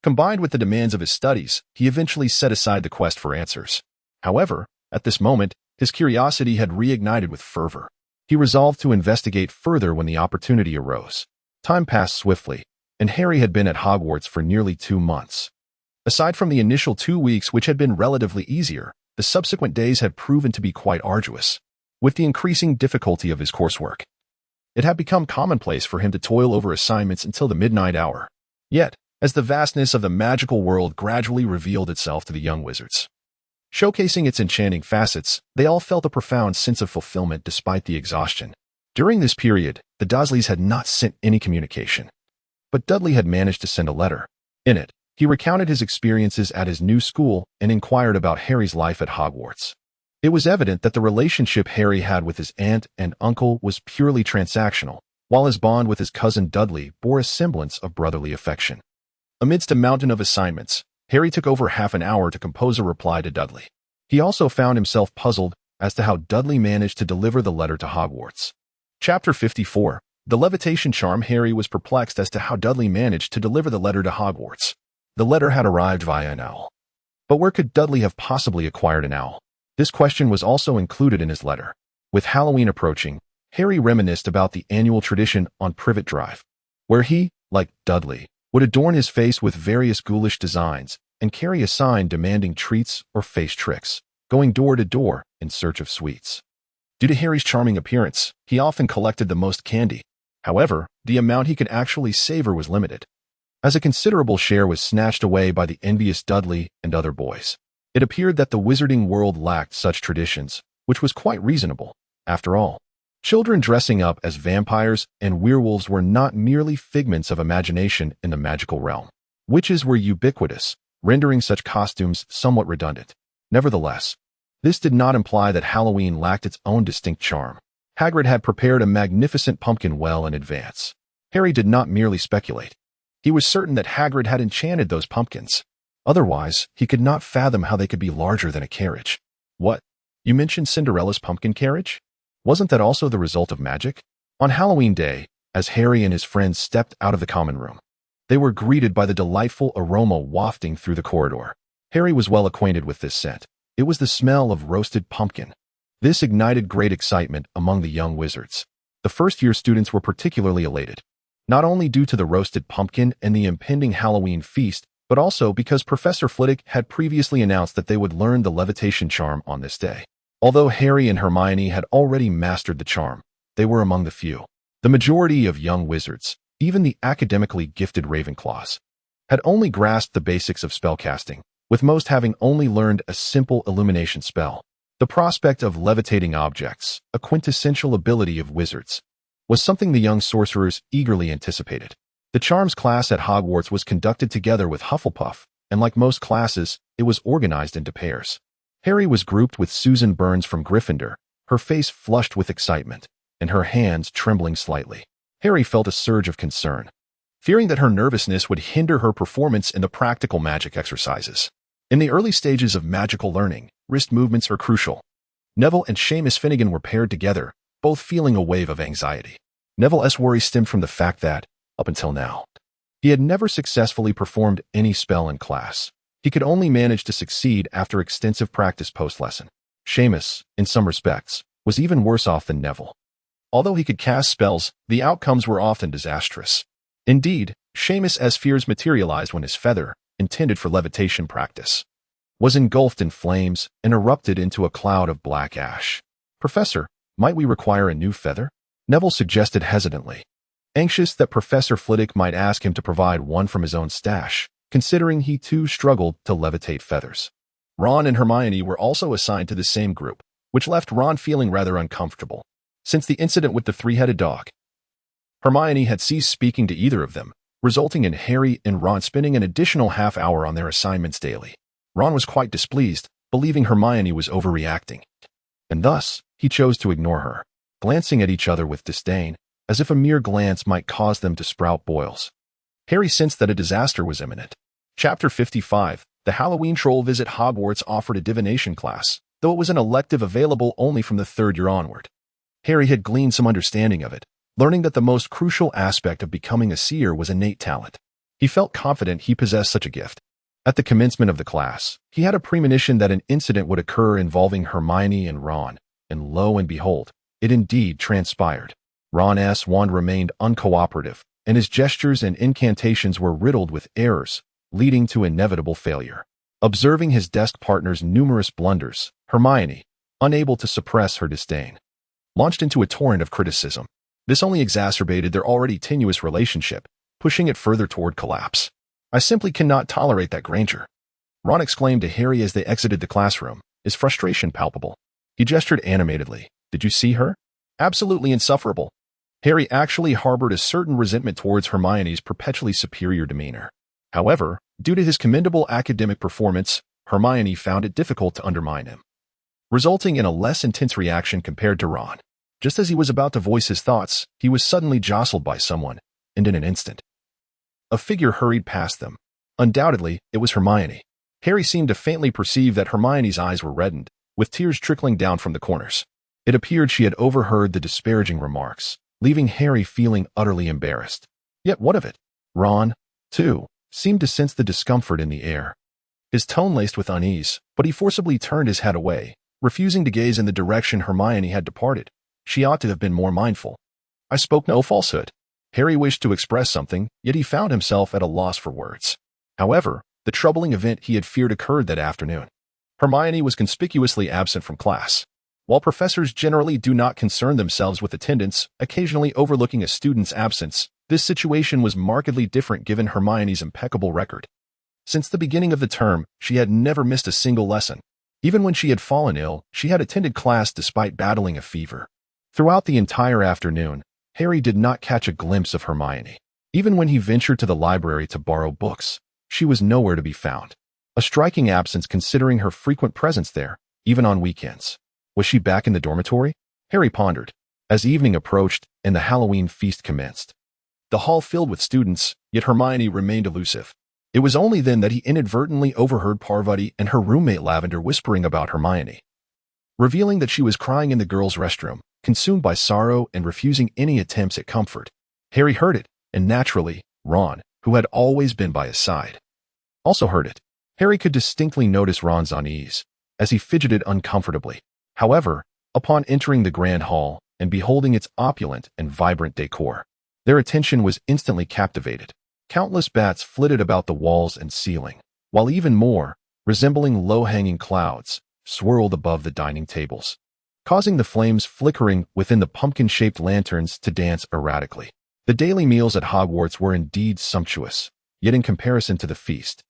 Combined with the demands of his studies, he eventually set aside the quest for answers. However, at this moment, his curiosity had reignited with fervor. He resolved to investigate further when the opportunity arose. Time passed swiftly, and Harry had been at Hogwarts for nearly 2 months. Aside from the initial 2 weeks, which had been relatively easier, the subsequent days had proven to be quite arduous. With the increasing difficulty of his coursework, it had become commonplace for him to toil over assignments until the midnight hour. Yet, as the vastness of the magical world gradually revealed itself to the young wizards, showcasing its enchanting facets, they all felt a profound sense of fulfillment despite the exhaustion. During this period, the Dursleys had not sent any communication, but Dudley had managed to send a letter. In it, he recounted his experiences at his new school and inquired about Harry's life at Hogwarts. It was evident that the relationship Harry had with his aunt and uncle was purely transactional, while his bond with his cousin Dudley bore a semblance of brotherly affection. Amidst a mountain of assignments, Harry took over half an hour to compose a reply to Dudley. He also found himself puzzled as to how Dudley managed to deliver the letter to Hogwarts. Chapter 54. The levitation charm. Harry was perplexed as to how Dudley managed to deliver the letter to Hogwarts. The letter had arrived via an owl. But where could Dudley have possibly acquired an owl? This question was also included in his letter. With Halloween approaching, Harry reminisced about the annual tradition on Privet Drive, where he, like Dudley, would adorn his face with various ghoulish designs and carry a sign demanding treats or face tricks, going door to door in search of sweets. Due to Harry's charming appearance, he often collected the most candy. However, the amount he could actually savor was limited. as a considerable share was snatched away by the envious Dudley and other boys. It appeared that the wizarding world lacked such traditions, which was quite reasonable. After all, children dressing up as vampires and werewolves were not merely figments of imagination in the magical realm. Witches were ubiquitous, rendering such costumes somewhat redundant. Nevertheless, this did not imply that Halloween lacked its own distinct charm. Hagrid had prepared a magnificent pumpkin well in advance. Harry did not merely speculate. He was certain that Hagrid had enchanted those pumpkins. Otherwise, he could not fathom how they could be larger than a carriage. What? You mentioned Cinderella's pumpkin carriage? Wasn't that also the result of magic? On Halloween Day, as Harry and his friends stepped out of the common room, they were greeted by the delightful aroma wafting through the corridor. Harry was well acquainted with this scent. It was the smell of roasted pumpkin. This ignited great excitement among the young wizards. The first-year students were particularly elated, not only due to the roasted pumpkin and the impending Halloween feast, but also because Professor Flitwick had previously announced that they would learn the levitation charm on this day. Although Harry and Hermione had already mastered the charm, they were among the few. The majority of young wizards, even the academically gifted Ravenclaws, had only grasped the basics of spellcasting, with most having only learned a simple illumination spell. The prospect of levitating objects, a quintessential ability of wizards, was something the young sorcerers eagerly anticipated. The charms class at Hogwarts was conducted together with Hufflepuff, and like most classes, it was organized into pairs. Harry was grouped with Susan Burns from Gryffindor, her face flushed with excitement, and her hands trembling slightly. Harry felt a surge of concern, fearing that her nervousness would hinder her performance in the practical magic exercises. In the early stages of magical learning, wrist movements are crucial. Neville and Seamus Finnegan were paired together, both feeling a wave of anxiety. Neville's worry stemmed from the fact that, up until now, he had never successfully performed any spell in class. He could only manage to succeed after extensive practice post-lesson. Seamus, in some respects, was even worse off than Neville. Although he could cast spells, the outcomes were often disastrous. Indeed, Seamus's fears materialized when his feather, intended for levitation practice, was engulfed in flames and erupted into a cloud of black ash. "Professor, might we require a new feather?" Neville suggested hesitantly, anxious that Professor Flitwick might ask him to provide one from his own stash, considering he too struggled to levitate feathers. Ron and Hermione were also assigned to the same group, which left Ron feeling rather uncomfortable. Since the incident with the three-headed dog, Hermione had ceased speaking to either of them, resulting in Harry and Ron spending an additional half hour on their assignments daily. Ron was quite displeased, believing Hermione was overreacting, and thus he chose to ignore her, glancing at each other with disdain, as if a mere glance might cause them to sprout boils. Harry sensed that a disaster was imminent. Chapter 55, The Halloween Troll Visit Hogwarts offered a divination class, though it was an elective available only from the third year onward. Harry had gleaned some understanding of it, learning that the most crucial aspect of becoming a seer was innate talent. He felt confident he possessed such a gift. At the commencement of the class, he had a premonition that an incident would occur involving Hermione and Ron, and lo and behold, it indeed transpired. Ron's wand remained uncooperative, and his gestures and incantations were riddled with errors, leading to inevitable failure. Observing his desk partner's numerous blunders, Hermione, unable to suppress her disdain, launched into a torrent of criticism. This only exacerbated their already tenuous relationship, pushing it further toward collapse. "I simply cannot tolerate that Granger," Ron exclaimed to Harry as they exited the classroom, his frustration palpable. He gestured animatedly. "Did you see her? Absolutely insufferable." Harry actually harbored a certain resentment towards Hermione's perpetually superior demeanor. However, due to his commendable academic performance, Hermione found it difficult to undermine him, resulting in a less intense reaction compared to Ron. Just as he was about to voice his thoughts, he was suddenly jostled by someone, and in an instant, a figure hurried past them. Undoubtedly, it was Hermione. Harry seemed to faintly perceive that Hermione's eyes were reddened, with tears trickling down from the corners. It appeared she had overheard the disparaging remarks, leaving Harry feeling utterly embarrassed. Yet what of it? Ron, too, seemed to sense the discomfort in the air. His tone laced with unease, but he forcibly turned his head away, refusing to gaze in the direction Hermione had departed. She ought to have been more mindful. "I spoke no falsehood." Harry wished to express something, yet he found himself at a loss for words. However, the troubling event he had feared occurred that afternoon. Hermione was conspicuously absent from class. While professors generally do not concern themselves with attendance, occasionally overlooking a student's absence, this situation was markedly different given Hermione's impeccable record. Since the beginning of the term, she had never missed a single lesson. Even when she had fallen ill, she had attended class despite battling a fever. Throughout the entire afternoon, Harry did not catch a glimpse of Hermione. Even when he ventured to the library to borrow books, she was nowhere to be found. A striking absence considering her frequent presence there, even on weekends. Was she back in the dormitory? Harry pondered, as evening approached and the Halloween feast commenced. The hall filled with students, yet Hermione remained elusive. It was only then that he inadvertently overheard Parvati and her roommate Lavender whispering about Hermione, revealing that she was crying in the girls' restroom, consumed by sorrow and refusing any attempts at comfort. Harry heard it, and naturally, Ron, who had always been by his side, also heard it. Harry could distinctly notice Ron's unease, as he fidgeted uncomfortably. However, upon entering the grand hall and beholding its opulent and vibrant decor, their attention was instantly captivated. Countless bats flitted about the walls and ceiling, while even more, resembling low-hanging clouds, swirled above the dining tables, causing the flames flickering within the pumpkin-shaped lanterns to dance erratically. The daily meals at Hogwarts were indeed sumptuous, yet in comparison to the feast,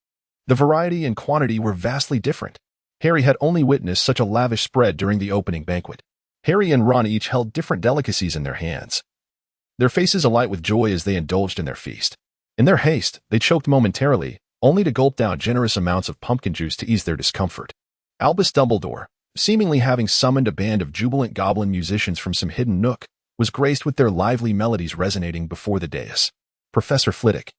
the variety and quantity were vastly different. Harry had only witnessed such a lavish spread during the opening banquet. Harry and Ron each held different delicacies in their hands, their faces alight with joy as they indulged in their feast. In their haste, they choked momentarily, only to gulp down generous amounts of pumpkin juice to ease their discomfort. Albus Dumbledore, seemingly having summoned a band of jubilant goblin musicians from some hidden nook, was graced with their lively melodies resonating before the dais. Professor Flitwick,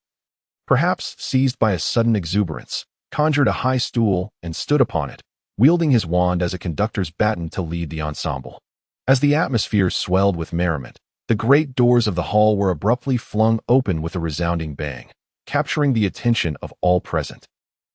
perhaps seized by a sudden exuberance, conjured a high stool and stood upon it, wielding his wand as a conductor's baton to lead the ensemble. As the atmosphere swelled with merriment, the great doors of the hall were abruptly flung open with a resounding bang, capturing the attention of all present,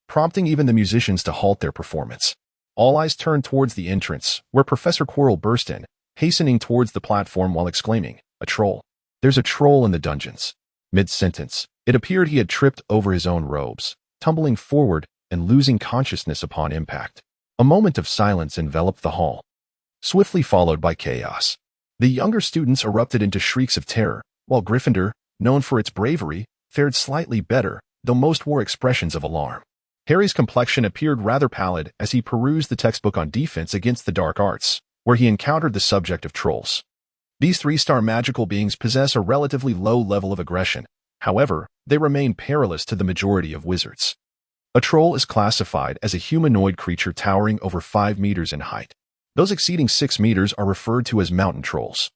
prompting even the musicians to halt their performance. All eyes turned towards the entrance, where Professor Quirrell burst in, hastening towards the platform while exclaiming, "A troll! There's a troll in the dungeons." Mid-sentence, it appeared he had tripped over his own robes, tumbling forward and losing consciousness upon impact. A moment of silence enveloped the hall, swiftly followed by chaos. The younger students erupted into shrieks of terror, while Gryffindor, known for its bravery, fared slightly better, though most wore expressions of alarm. Harry's complexion appeared rather pallid as he perused the textbook on defense against the dark arts, where he encountered the subject of trolls. These three-star magical beings possess a relatively low level of aggression. However, they remain perilous to the majority of wizards. A troll is classified as a humanoid creature towering over 5 meters in height. Those exceeding 6 meters are referred to as mountain trolls,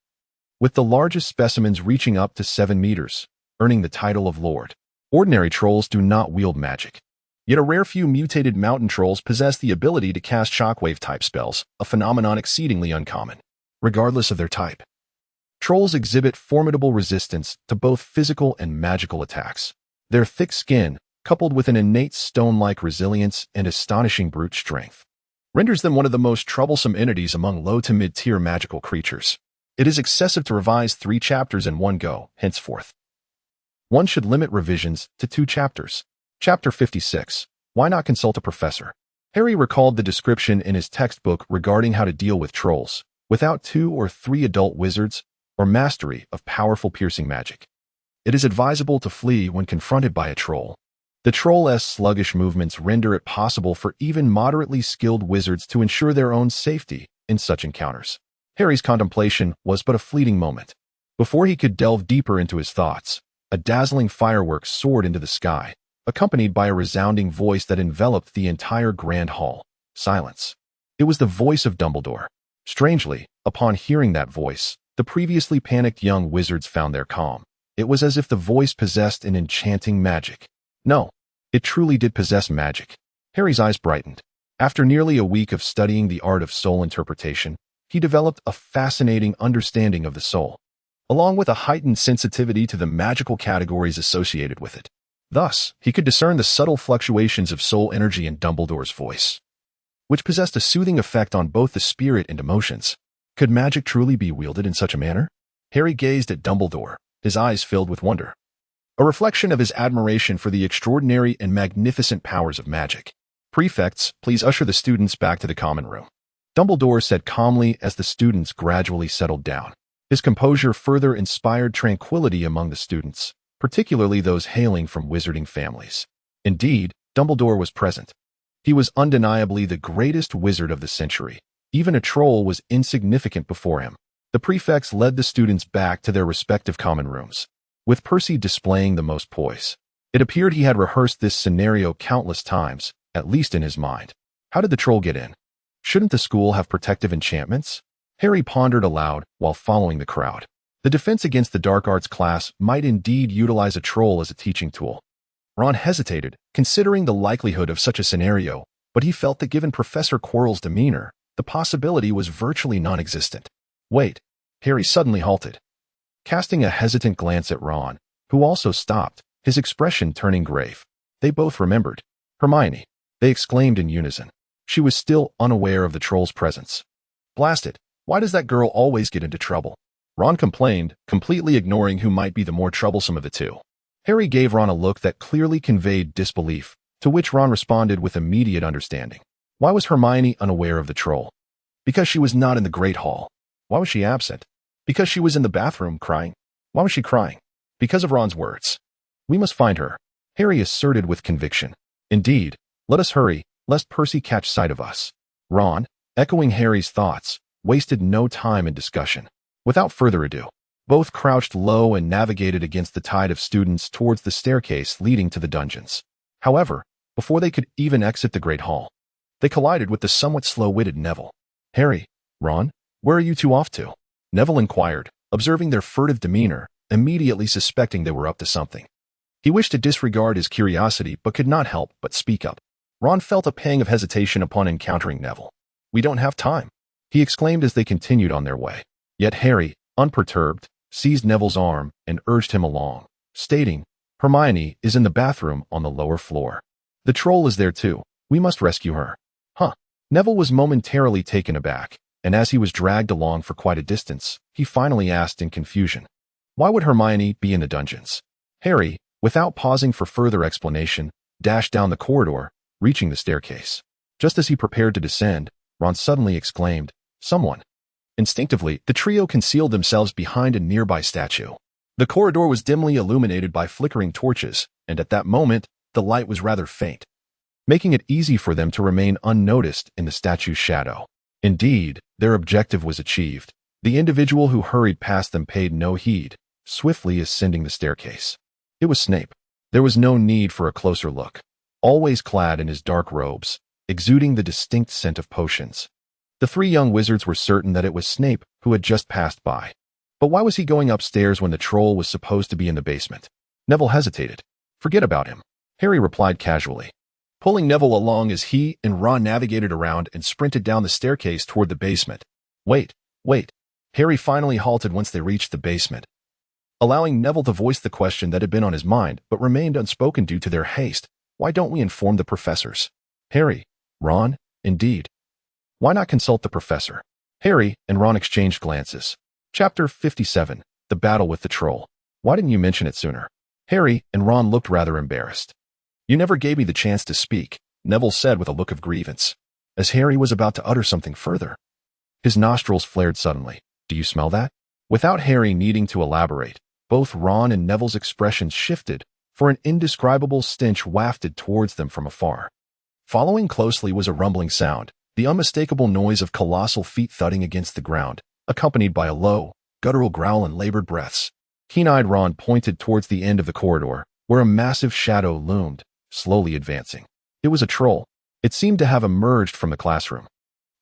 with the largest specimens reaching up to 7 meters, earning the title of Lord. Ordinary trolls do not wield magic, yet a rare few mutated mountain trolls possess the ability to cast shockwave-type spells, a phenomenon exceedingly uncommon. Regardless of their type, trolls exhibit formidable resistance to both physical and magical attacks. Their thick skin, coupled with an innate stone-like resilience and astonishing brute strength, renders them one of the most troublesome entities among low to mid-tier magical creatures. It is excessive to revise 3 chapters in one go, henceforth. One should limit revisions to 2 chapters. Chapter 56. Why not consult a professor? Harry recalled the description in his textbook regarding how to deal with trolls, without 2 or 3 adult wizards, or mastery of powerful piercing magic. It is advisable to flee when confronted by a troll. The troll's sluggish movements render it possible for even moderately skilled wizards to ensure their own safety in such encounters. Harry's contemplation was but a fleeting moment. Before he could delve deeper into his thoughts, a dazzling firework soared into the sky, accompanied by a resounding voice that enveloped the entire grand hall. Silence. It was the voice of Dumbledore. Strangely, upon hearing that voice, the previously panicked young wizards found their calm. It was as if the voice possessed an enchanting magic. No, it truly did possess magic. Harry's eyes brightened. After nearly a week of studying the art of soul interpretation, he developed a fascinating understanding of the soul, along with a heightened sensitivity to the magical categories associated with it. Thus, he could discern the subtle fluctuations of soul energy in Dumbledore's voice, which possessed a soothing effect on both the spirit and emotions. Could magic truly be wielded in such a manner? Harry gazed at Dumbledore, his eyes filled with wonder, a reflection of his admiration for the extraordinary and magnificent powers of magic. Prefects, please usher the students back to the common room. Dumbledore said calmly as the students gradually settled down. His composure further inspired tranquility among the students, particularly those hailing from wizarding families. Indeed, Dumbledore was present. He was undeniably the greatest wizard of the century. Even a troll was insignificant before him. The prefects led the students back to their respective common rooms, with Percy displaying the most poise. It appeared he had rehearsed this scenario countless times, at least in his mind. How did the troll get in? Shouldn't the school have protective enchantments? Harry pondered aloud while following the crowd. The defense against the dark arts class might indeed utilize a troll as a teaching tool. Ron hesitated, considering the likelihood of such a scenario, but he felt that given Professor Quirrell's demeanor, the possibility was virtually non-existent. Wait, Harry suddenly halted, casting a hesitant glance at Ron, who also stopped, his expression turning grave. They both remembered. Hermione, they exclaimed in unison. She was still unaware of the troll's presence. Blast it, why does that girl always get into trouble? Ron complained, completely ignoring who might be the more troublesome of the two. Harry gave Ron a look that clearly conveyed disbelief, to which Ron responded with immediate understanding. Why was Hermione unaware of the troll? Because she was not in the Great Hall. Why was she absent? Because she was in the bathroom crying. Why was she crying? Because of Ron's words. We must find her, Harry asserted with conviction. Indeed, let us hurry, lest Percy catch sight of us. Ron, echoing Harry's thoughts, wasted no time in discussion. Without further ado, both crouched low and navigated against the tide of students towards the staircase leading to the dungeons. However, before they could even exit the Great Hall, they collided with the somewhat slow-witted Neville. Harry, Ron, where are you two off to? Neville inquired, observing their furtive demeanor, immediately suspecting they were up to something. He wished to disregard his curiosity but could not help but speak up. Ron felt a pang of hesitation upon encountering Neville. We don't have time, he exclaimed as they continued on their way. Yet Harry, unperturbed, seized Neville's arm and urged him along, stating, Hermione is in the bathroom on the lower floor. The troll is there too. We must rescue her. Huh. Neville was momentarily taken aback, and as he was dragged along for quite a distance, he finally asked in confusion, why would Hermione be in the dungeons? Harry, without pausing for further explanation, dashed down the corridor, reaching the staircase. Just as he prepared to descend, Ron suddenly exclaimed, someone. Instinctively, the trio concealed themselves behind a nearby statue. The corridor was dimly illuminated by flickering torches, and at that moment, the light was rather faint, making it easy for them to remain unnoticed in the statue's shadow. Indeed, their objective was achieved. The individual who hurried past them paid no heed, swiftly ascending the staircase. It was Snape. There was no need for a closer look. Always clad in his dark robes, exuding the distinct scent of potions. The three young wizards were certain that it was Snape who had just passed by. But why was he going upstairs when the troll was supposed to be in the basement? Neville hesitated. Forget about him, Harry replied casually, pulling Neville along as he and Ron navigated around and sprinted down the staircase toward the basement. Wait. Harry finally halted once they reached the basement, allowing Neville to voice the question that had been on his mind but remained unspoken due to their haste. Why don't we inform the professors? Harry, Ron, indeed. Why not consult the professor? Harry and Ron exchanged glances. Chapter 57, The Battle with the Troll. Why didn't you mention it sooner? Harry and Ron looked rather embarrassed. You never gave me the chance to speak, Neville said with a look of grievance, as Harry was about to utter something further. His nostrils flared suddenly. Do you smell that? Without Harry needing to elaborate, both Ron and Neville's expressions shifted, for an indescribable stench wafted towards them from afar. Following closely was a rumbling sound, the unmistakable noise of colossal feet thudding against the ground, accompanied by a low, guttural growl and labored breaths. Keen-eyed Ron pointed towards the end of the corridor, where a massive shadow loomed, slowly advancing. It was a troll. It seemed to have emerged from the classroom.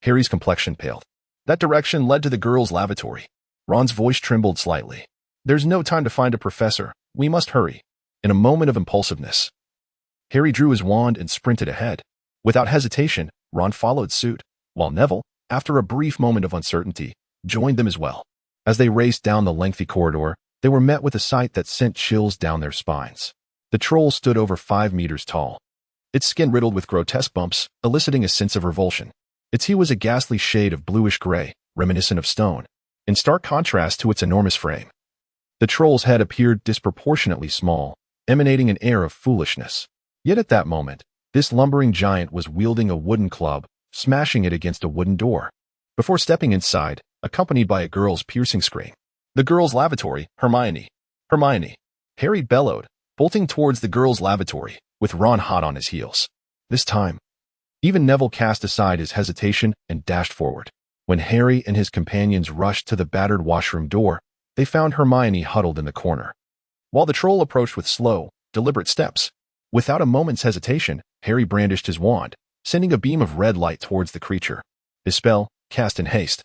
Harry's complexion paled. That direction led to the girls' lavatory. Ron's voice trembled slightly. There's no time to find a professor. We must hurry. In a moment of impulsiveness, Harry drew his wand and sprinted ahead. Without hesitation, Ron followed suit, while Neville, after a brief moment of uncertainty, joined them as well. As they raced down the lengthy corridor, they were met with a sight that sent chills down their spines. The troll stood over 5 meters tall, its skin riddled with grotesque bumps, eliciting a sense of revulsion. Its hue was a ghastly shade of bluish-gray, reminiscent of stone, in stark contrast to its enormous frame. The troll's head appeared disproportionately small, emanating an air of foolishness. Yet at that moment, this lumbering giant was wielding a wooden club, smashing it against a wooden door. before stepping inside, accompanied by a girl's piercing scream. The girl's lavatory, Hermione. Hermione. Harry bellowed, bolting towards the girl's lavatory, with Ron hot on his heels. This time, even Neville cast aside his hesitation and dashed forward. When Harry and his companions rushed to the battered washroom door, they found Hermione huddled in the corner. While the troll approached with slow, deliberate steps, without a moment's hesitation, Harry brandished his wand, sending a beam of red light towards the creature. His spell, cast in haste,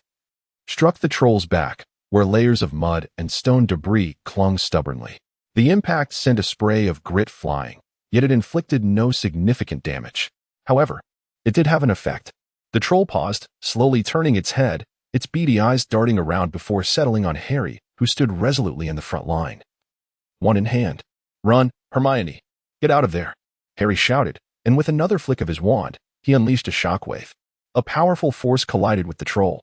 struck the troll's back, where layers of mud and stone debris clung stubbornly. The impact sent a spray of grit flying, yet it inflicted no significant damage. However, it did have an effect. The troll paused, slowly turning its head, its beady eyes darting around before settling on Harry, who stood resolutely in the front line. Wand in hand. "Run, Hermione! Get out of there!" Harry shouted, and with another flick of his wand, he unleashed a shockwave. A powerful force collided with the troll.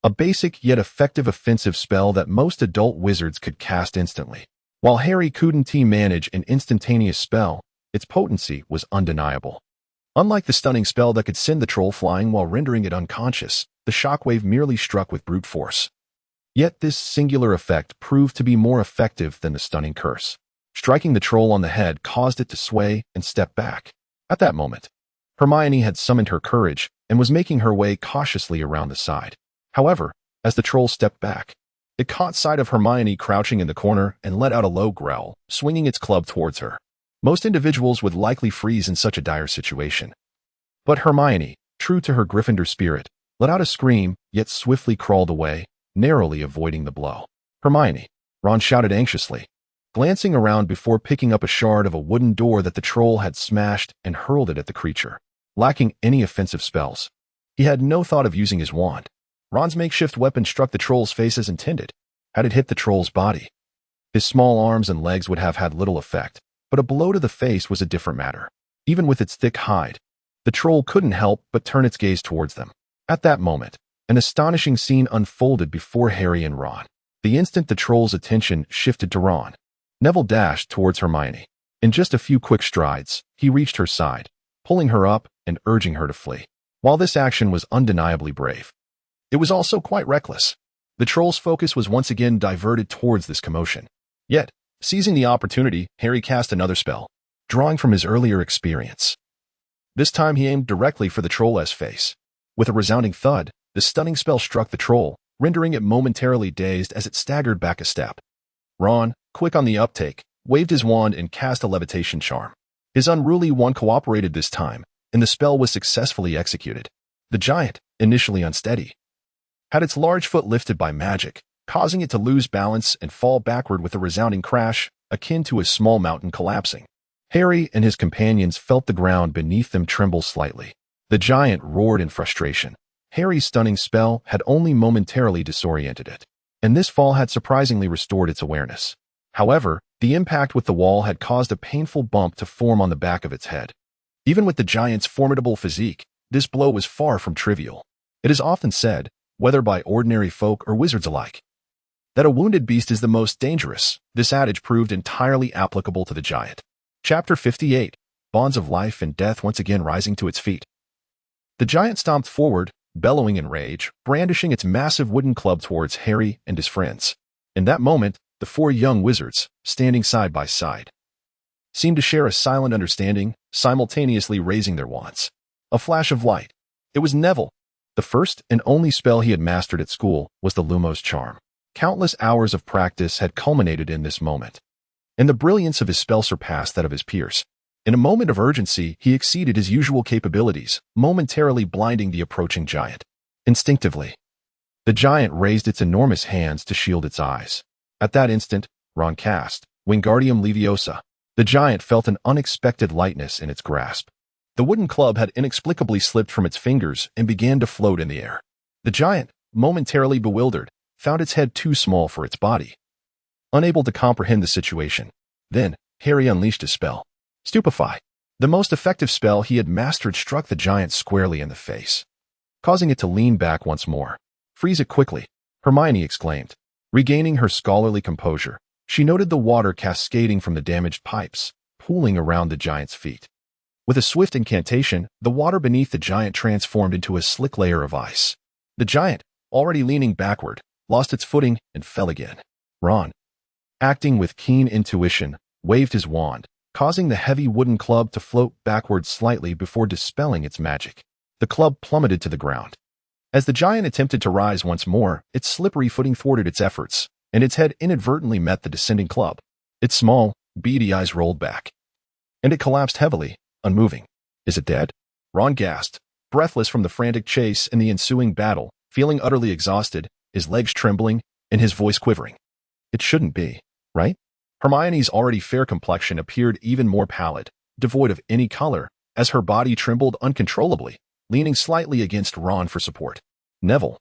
A basic yet effective offensive spell that most adult wizards could cast instantly. While Harry couldn't manage an instantaneous spell, its potency was undeniable. Unlike the stunning spell that could send the troll flying while rendering it unconscious, the shockwave merely struck with brute force. Yet this singular effect proved to be more effective than the stunning curse. Striking the troll on the head caused it to sway and step back. At that moment, Hermione had summoned her courage and was making her way cautiously around the side. However, as the troll stepped back, it caught sight of Hermione crouching in the corner and let out a low growl, swinging its club towards her. Most individuals would likely freeze in such a dire situation. But Hermione, true to her Gryffindor spirit, let out a scream, yet swiftly crawled away, narrowly avoiding the blow. "Hermione," Ron shouted anxiously, glancing around before picking up a shard of a wooden door that the troll had smashed and hurled it at the creature. Lacking any offensive spells, he had no thought of using his wand. Ron's makeshift weapon struck the troll's face as intended. Had it hit the troll's body, his small arms and legs would have had little effect, but a blow to the face was a different matter. Even with its thick hide, the troll couldn't help but turn its gaze towards them. At that moment, an astonishing scene unfolded before Harry and Ron. The instant the troll's attention shifted to Ron, Neville dashed towards Hermione. In just a few quick strides, he reached her side, pulling her up and urging her to flee. While this action was undeniably brave, it was also quite reckless. The troll's focus was once again diverted towards this commotion. Yet, seizing the opportunity, Harry cast another spell, drawing from his earlier experience. This time he aimed directly for the troll's face. With a resounding thud, the stunning spell struck the troll, rendering it momentarily dazed as it staggered back a step. Ron, quick on the uptake, waved his wand and cast a levitation charm. His unruly wand cooperated this time, and the spell was successfully executed. The giant, initially unsteady, had its large foot lifted by magic, causing it to lose balance and fall backward with a resounding crash, akin to a small mountain collapsing. Harry and his companions felt the ground beneath them tremble slightly. The giant roared in frustration. Harry's stunning spell had only momentarily disoriented it, and this fall had surprisingly restored its awareness. However, the impact with the wall had caused a painful bump to form on the back of its head. Even with the giant's formidable physique, this blow was far from trivial. It is often said, whether by ordinary folk or wizards alike, that a wounded beast is the most dangerous. This adage proved entirely applicable to the giant. Chapter 58, Bonds of Life and Death once again rising to its feet. The giant stomped forward, bellowing in rage, brandishing its massive wooden club towards Harry and his friends. In that moment, the four young wizards, standing side by side, seemed to share a silent understanding, simultaneously raising their wands. A flash of light. It was Neville. The first and only spell he had mastered at school was the Lumos charm. Countless hours of practice had culminated in this moment, and the brilliance of his spell surpassed that of his peers. In a moment of urgency, he exceeded his usual capabilities, momentarily blinding the approaching giant. Instinctively, the giant raised its enormous hands to shield its eyes. At that instant, Ron cast Wingardium Leviosa. The giant felt an unexpected lightness in its grasp. The wooden club had inexplicably slipped from its fingers and began to float in the air. The giant, momentarily bewildered, found its head too small for its body, unable to comprehend the situation. Then, Harry unleashed his spell, Stupefy. The most effective spell he had mastered struck the giant squarely in the face, causing it to lean back once more. "Freeze it quickly," Hermione exclaimed. Regaining her scholarly composure, she noted the water cascading from the damaged pipes, pooling around the giant's feet. With a swift incantation, the water beneath the giant transformed into a slick layer of ice. The giant, already leaning backward, lost its footing and fell again. Ron, acting with keen intuition, waved his wand, causing the heavy wooden club to float backward slightly before dispelling its magic. The club plummeted to the ground. As the giant attempted to rise once more, its slippery footing thwarted its efforts, and its head inadvertently met the descending club. Its small, beady eyes rolled back, and it collapsed heavily, unmoving. Is it dead? Ron gasped, breathless from the frantic chase and the ensuing battle, feeling utterly exhausted, his legs trembling, and his voice quivering. It shouldn't be, right? Hermione's already fair complexion appeared even more pallid, devoid of any color, as her body trembled uncontrollably, leaning slightly against Ron for support. Neville,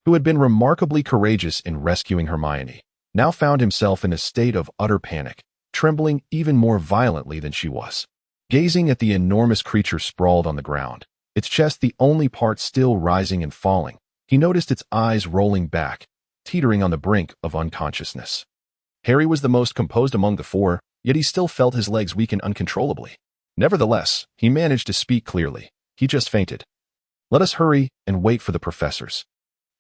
who had been remarkably courageous in rescuing Hermione, now found himself in a state of utter panic, trembling even more violently than she was. Gazing at the enormous creature sprawled on the ground, its chest the only part still rising and falling, he noticed its eyes rolling back, teetering on the brink of unconsciousness. Harry was the most composed among the four, yet he still felt his legs weaken uncontrollably. Nevertheless, he managed to speak clearly. He just fainted. Let us hurry and wait for the professors.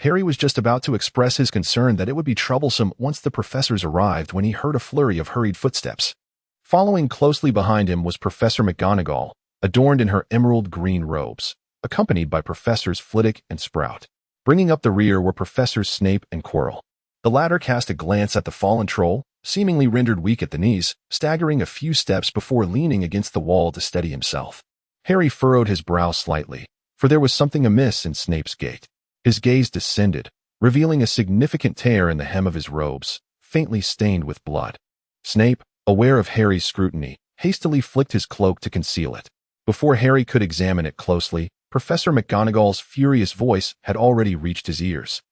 Harry was just about to express his concern that it would be troublesome once the professors arrived when he heard a flurry of hurried footsteps. Following closely behind him was Professor McGonagall, adorned in her emerald green robes, accompanied by Professors Flitwick and Sprout. Bringing up the rear were Professors Snape and Quirrell. The latter cast a glance at the fallen troll, seemingly rendered weak at the knees, staggering a few steps before leaning against the wall to steady himself. Harry furrowed his brow slightly, for there was something amiss in Snape's gait. His gaze descended, revealing a significant tear in the hem of his robes, faintly stained with blood. Snape, aware of Harry's scrutiny, hastily flicked his cloak to conceal it. Before Harry could examine it closely, Professor McGonagall's furious voice had already reached his ears.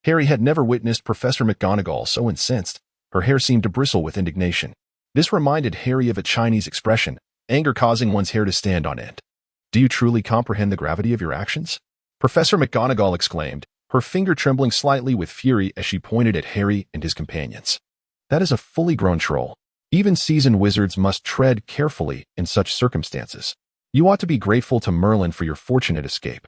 Harry had never witnessed Professor McGonagall so incensed. Her hair seemed to bristle with indignation. This reminded Harry of a Chinese expression, anger causing one's hair to stand on end. Do you truly comprehend the gravity of your actions? Professor McGonagall exclaimed, her finger trembling slightly with fury as she pointed at Harry and his companions. That is a fully grown troll. Even seasoned wizards must tread carefully in such circumstances. You ought to be grateful to Merlin for your fortunate escape.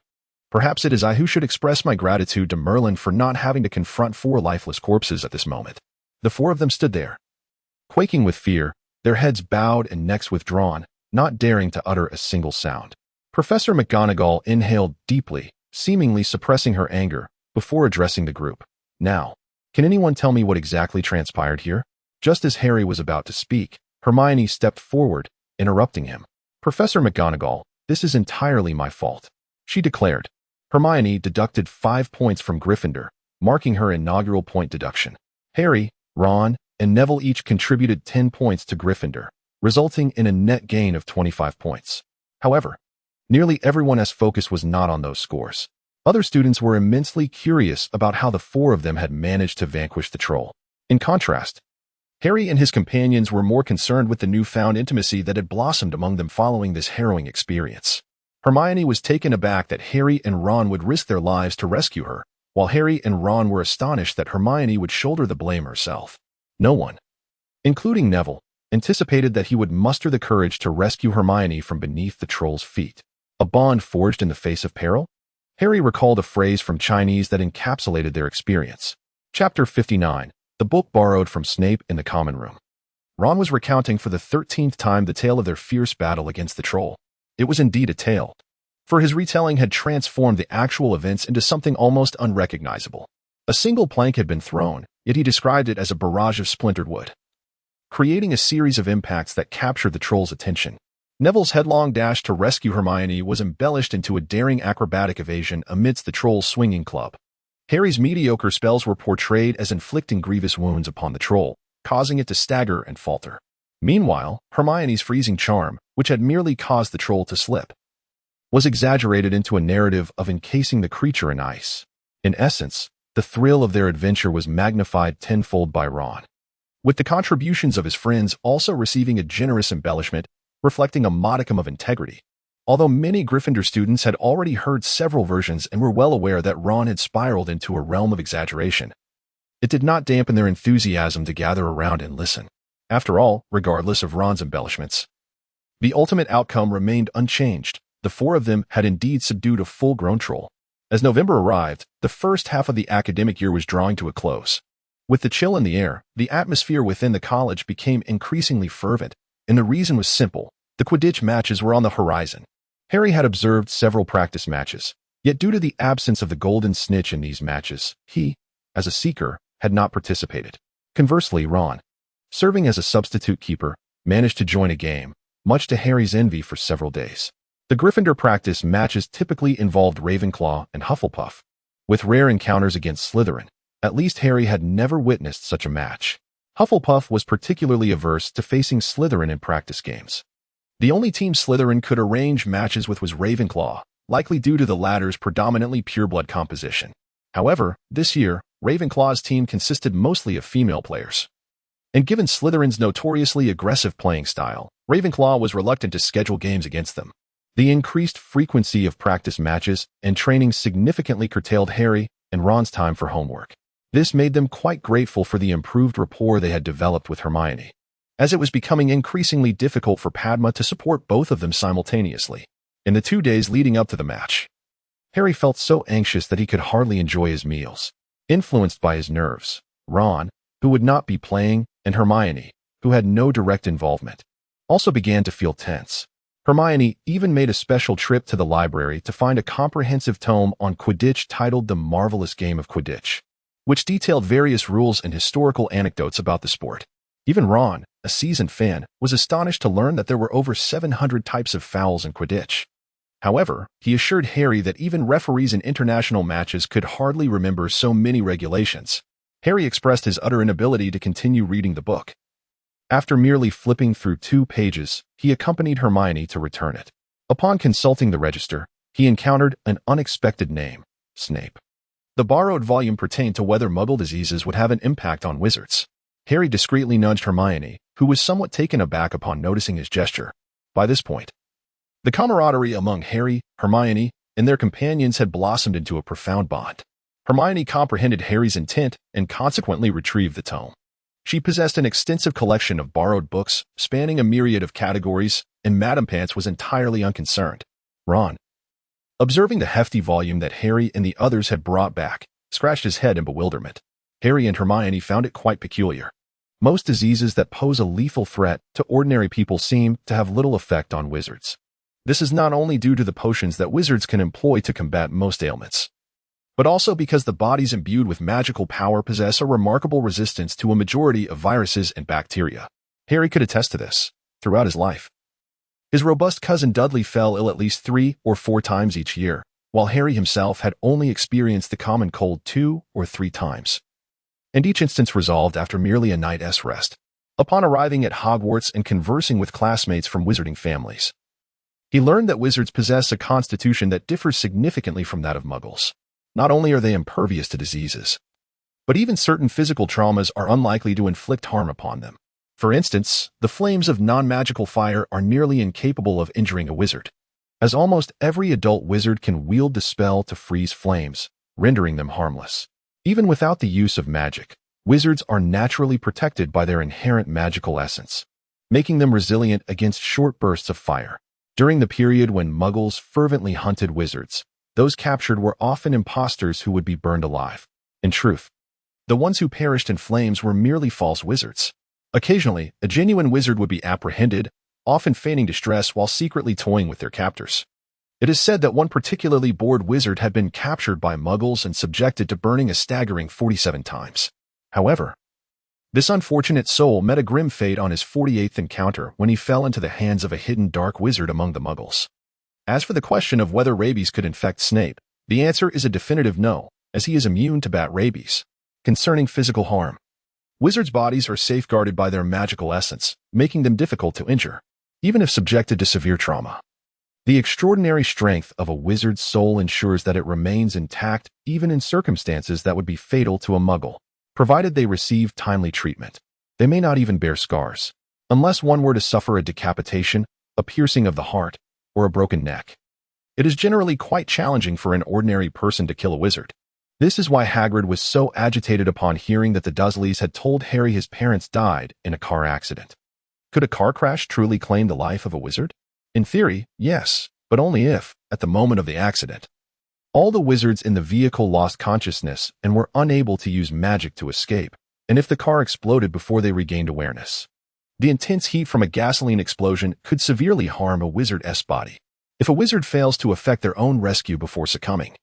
Perhaps it is I who should express my gratitude to Merlin for not having to confront 4 lifeless corpses at this moment. The 4 of them stood there, quaking with fear, their heads bowed and necks withdrawn, not daring to utter a single sound. Professor McGonagall inhaled deeply, seemingly suppressing her anger, before addressing the group. Now, can anyone tell me what exactly transpired here? Just as Harry was about to speak, Hermione stepped forward, interrupting him. Professor McGonagall, this is entirely my fault, she declared. Hermione deducted 5 points from Gryffindor, marking her inaugural point deduction. Harry, Ron, and Neville each contributed 10 points to Gryffindor, resulting in a net gain of 25 points. However, nearly everyone's focus was not on those scores. Other students were immensely curious about how the 4 of them had managed to vanquish the troll. In contrast, Harry and his companions were more concerned with the newfound intimacy that had blossomed among them following this harrowing experience. Hermione was taken aback that Harry and Ron would risk their lives to rescue her, while Harry and Ron were astonished that Hermione would shoulder the blame herself. No one, including Neville, anticipated that he would muster the courage to rescue Hermione from beneath the troll's feet. A bond forged in the face of peril? Harry recalled a phrase from Chinese that encapsulated their experience. Chapter 59, the book borrowed from Snape in the common room. Ron was recounting for the 13th time the tale of their fierce battle against the troll. It was indeed a tale, for his retelling had transformed the actual events into something almost unrecognizable. A single plank had been thrown, yet he described it as a barrage of splintered wood, creating a series of impacts that captured the troll's attention. Neville's headlong dash to rescue Hermione was embellished into a daring acrobatic evasion amidst the troll's swinging club. Harry's mediocre spells were portrayed as inflicting grievous wounds upon the troll, causing it to stagger and falter. Meanwhile, Hermione's freezing charm, which had merely caused the troll to slip, was exaggerated into a narrative of encasing the creature in ice. In essence, the thrill of their adventure was magnified tenfold by Ron, with the contributions of his friends also receiving a generous embellishment, reflecting a modicum of integrity. Although many Gryffindor students had already heard several versions and were well aware that Ron had spiraled into a realm of exaggeration, it did not dampen their enthusiasm to gather around and listen. After all, regardless of Ron's embellishments, the ultimate outcome remained unchanged. The 4 of them had indeed subdued a full-grown troll. As November arrived, the first half of the academic year was drawing to a close. With the chill in the air, the atmosphere within the college became increasingly fervent, and the reason was simple. The Quidditch matches were on the horizon. Harry had observed several practice matches, yet due to the absence of the golden snitch in these matches, he, as a seeker, had not participated. Conversely, Ron, serving as a substitute keeper, managed to join a game, much to Harry's envy for several days. The Gryffindor practice matches typically involved Ravenclaw and Hufflepuff, with rare encounters against Slytherin. At least Harry had never witnessed such a match. Hufflepuff was particularly averse to facing Slytherin in practice games. The only team Slytherin could arrange matches with was Ravenclaw, likely due to the latter's predominantly pureblood composition. However, this year, Ravenclaw's team consisted mostly of female players. And given Slytherin's notoriously aggressive playing style, Ravenclaw was reluctant to schedule games against them. The increased frequency of practice matches and training significantly curtailed Harry and Ron's time for homework. This made them quite grateful for the improved rapport they had developed with Hermione, as it was becoming increasingly difficult for Padma to support both of them simultaneously. In the 2 days leading up to the match, Harry felt so anxious that he could hardly enjoy his meals. Influenced by his nerves, Ron, who would not be playing, and Hermione, who had no direct involvement, also began to feel tense. Hermione even made a special trip to the library to find a comprehensive tome on Quidditch titled The Marvelous Game of Quidditch, which detailed various rules and historical anecdotes about the sport. Even Ron, a seasoned fan, was astonished to learn that there were over 700 types of fouls in Quidditch. However, he assured Harry that even referees in international matches could hardly remember so many regulations. Harry expressed his utter inability to continue reading the book. After merely flipping through 2 pages, he accompanied Hermione to return it. Upon consulting the register, he encountered an unexpected name: Snape. The borrowed volume pertained to whether Muggle diseases would have an impact on wizards. Harry discreetly nudged Hermione, who was somewhat taken aback upon noticing his gesture. By this point, the camaraderie among Harry, Hermione, and their companions had blossomed into a profound bond. Hermione comprehended Harry's intent and consequently retrieved the tome. She possessed an extensive collection of borrowed books, spanning a myriad of categories, and Madame Pants was entirely unconcerned. Ron, observing the hefty volume that Harry and the others had brought back, scratched his head in bewilderment. Harry and Hermione found it quite peculiar. Most diseases that pose a lethal threat to ordinary people seem to have little effect on wizards. This is not only due to the potions that wizards can employ to combat most ailments, but also because the bodies imbued with magical power possess a remarkable resistance to a majority of viruses and bacteria. Harry could attest to this throughout his life. His robust cousin Dudley fell ill at least 3 or 4 times each year, while Harry himself had only experienced the common cold 2 or 3 times. And each instance resolved after merely a night's rest. Upon arriving at Hogwarts and conversing with classmates from wizarding families, he learned that wizards possess a constitution that differs significantly from that of Muggles. Not only are they impervious to diseases, but even certain physical traumas are unlikely to inflict harm upon them. For instance, the flames of non-magical fire are nearly incapable of injuring a wizard, as almost every adult wizard can wield the spell to freeze flames, rendering them harmless. Even without the use of magic, wizards are naturally protected by their inherent magical essence, making them resilient against short bursts of fire. During the period when Muggles fervently hunted wizards, those captured were often impostors who would be burned alive. In truth, the ones who perished in flames were merely false wizards. Occasionally, a genuine wizard would be apprehended, often feigning distress while secretly toying with their captors. It is said that one particularly bored wizard had been captured by Muggles and subjected to burning a staggering 47 times. However, this unfortunate soul met a grim fate on his 48th encounter when he fell into the hands of a hidden dark wizard among the Muggles. As for the question of whether rabies could infect Snape, the answer is a definitive no, as he is immune to bat rabies. Concerning physical harm, wizards' bodies are safeguarded by their magical essence, making them difficult to injure, even if subjected to severe trauma. The extraordinary strength of a wizard's soul ensures that it remains intact even in circumstances that would be fatal to a Muggle, provided they receive timely treatment. They may not even bear scars, unless one were to suffer a decapitation, a piercing of the heart, or a broken neck. It is generally quite challenging for an ordinary person to kill a wizard. This is why Hagrid was so agitated upon hearing that the Dursleys had told Harry his parents died in a car accident. Could a car crash truly claim the life of a wizard? In theory, yes, but only if, at the moment of the accident, All the wizards in the vehicle lost consciousness and were unable to use magic to escape, and if the car exploded before they regained awareness. The intense heat from a gasoline explosion could severely harm a wizard's body. If a wizard fails to effect their own rescue before succumbing,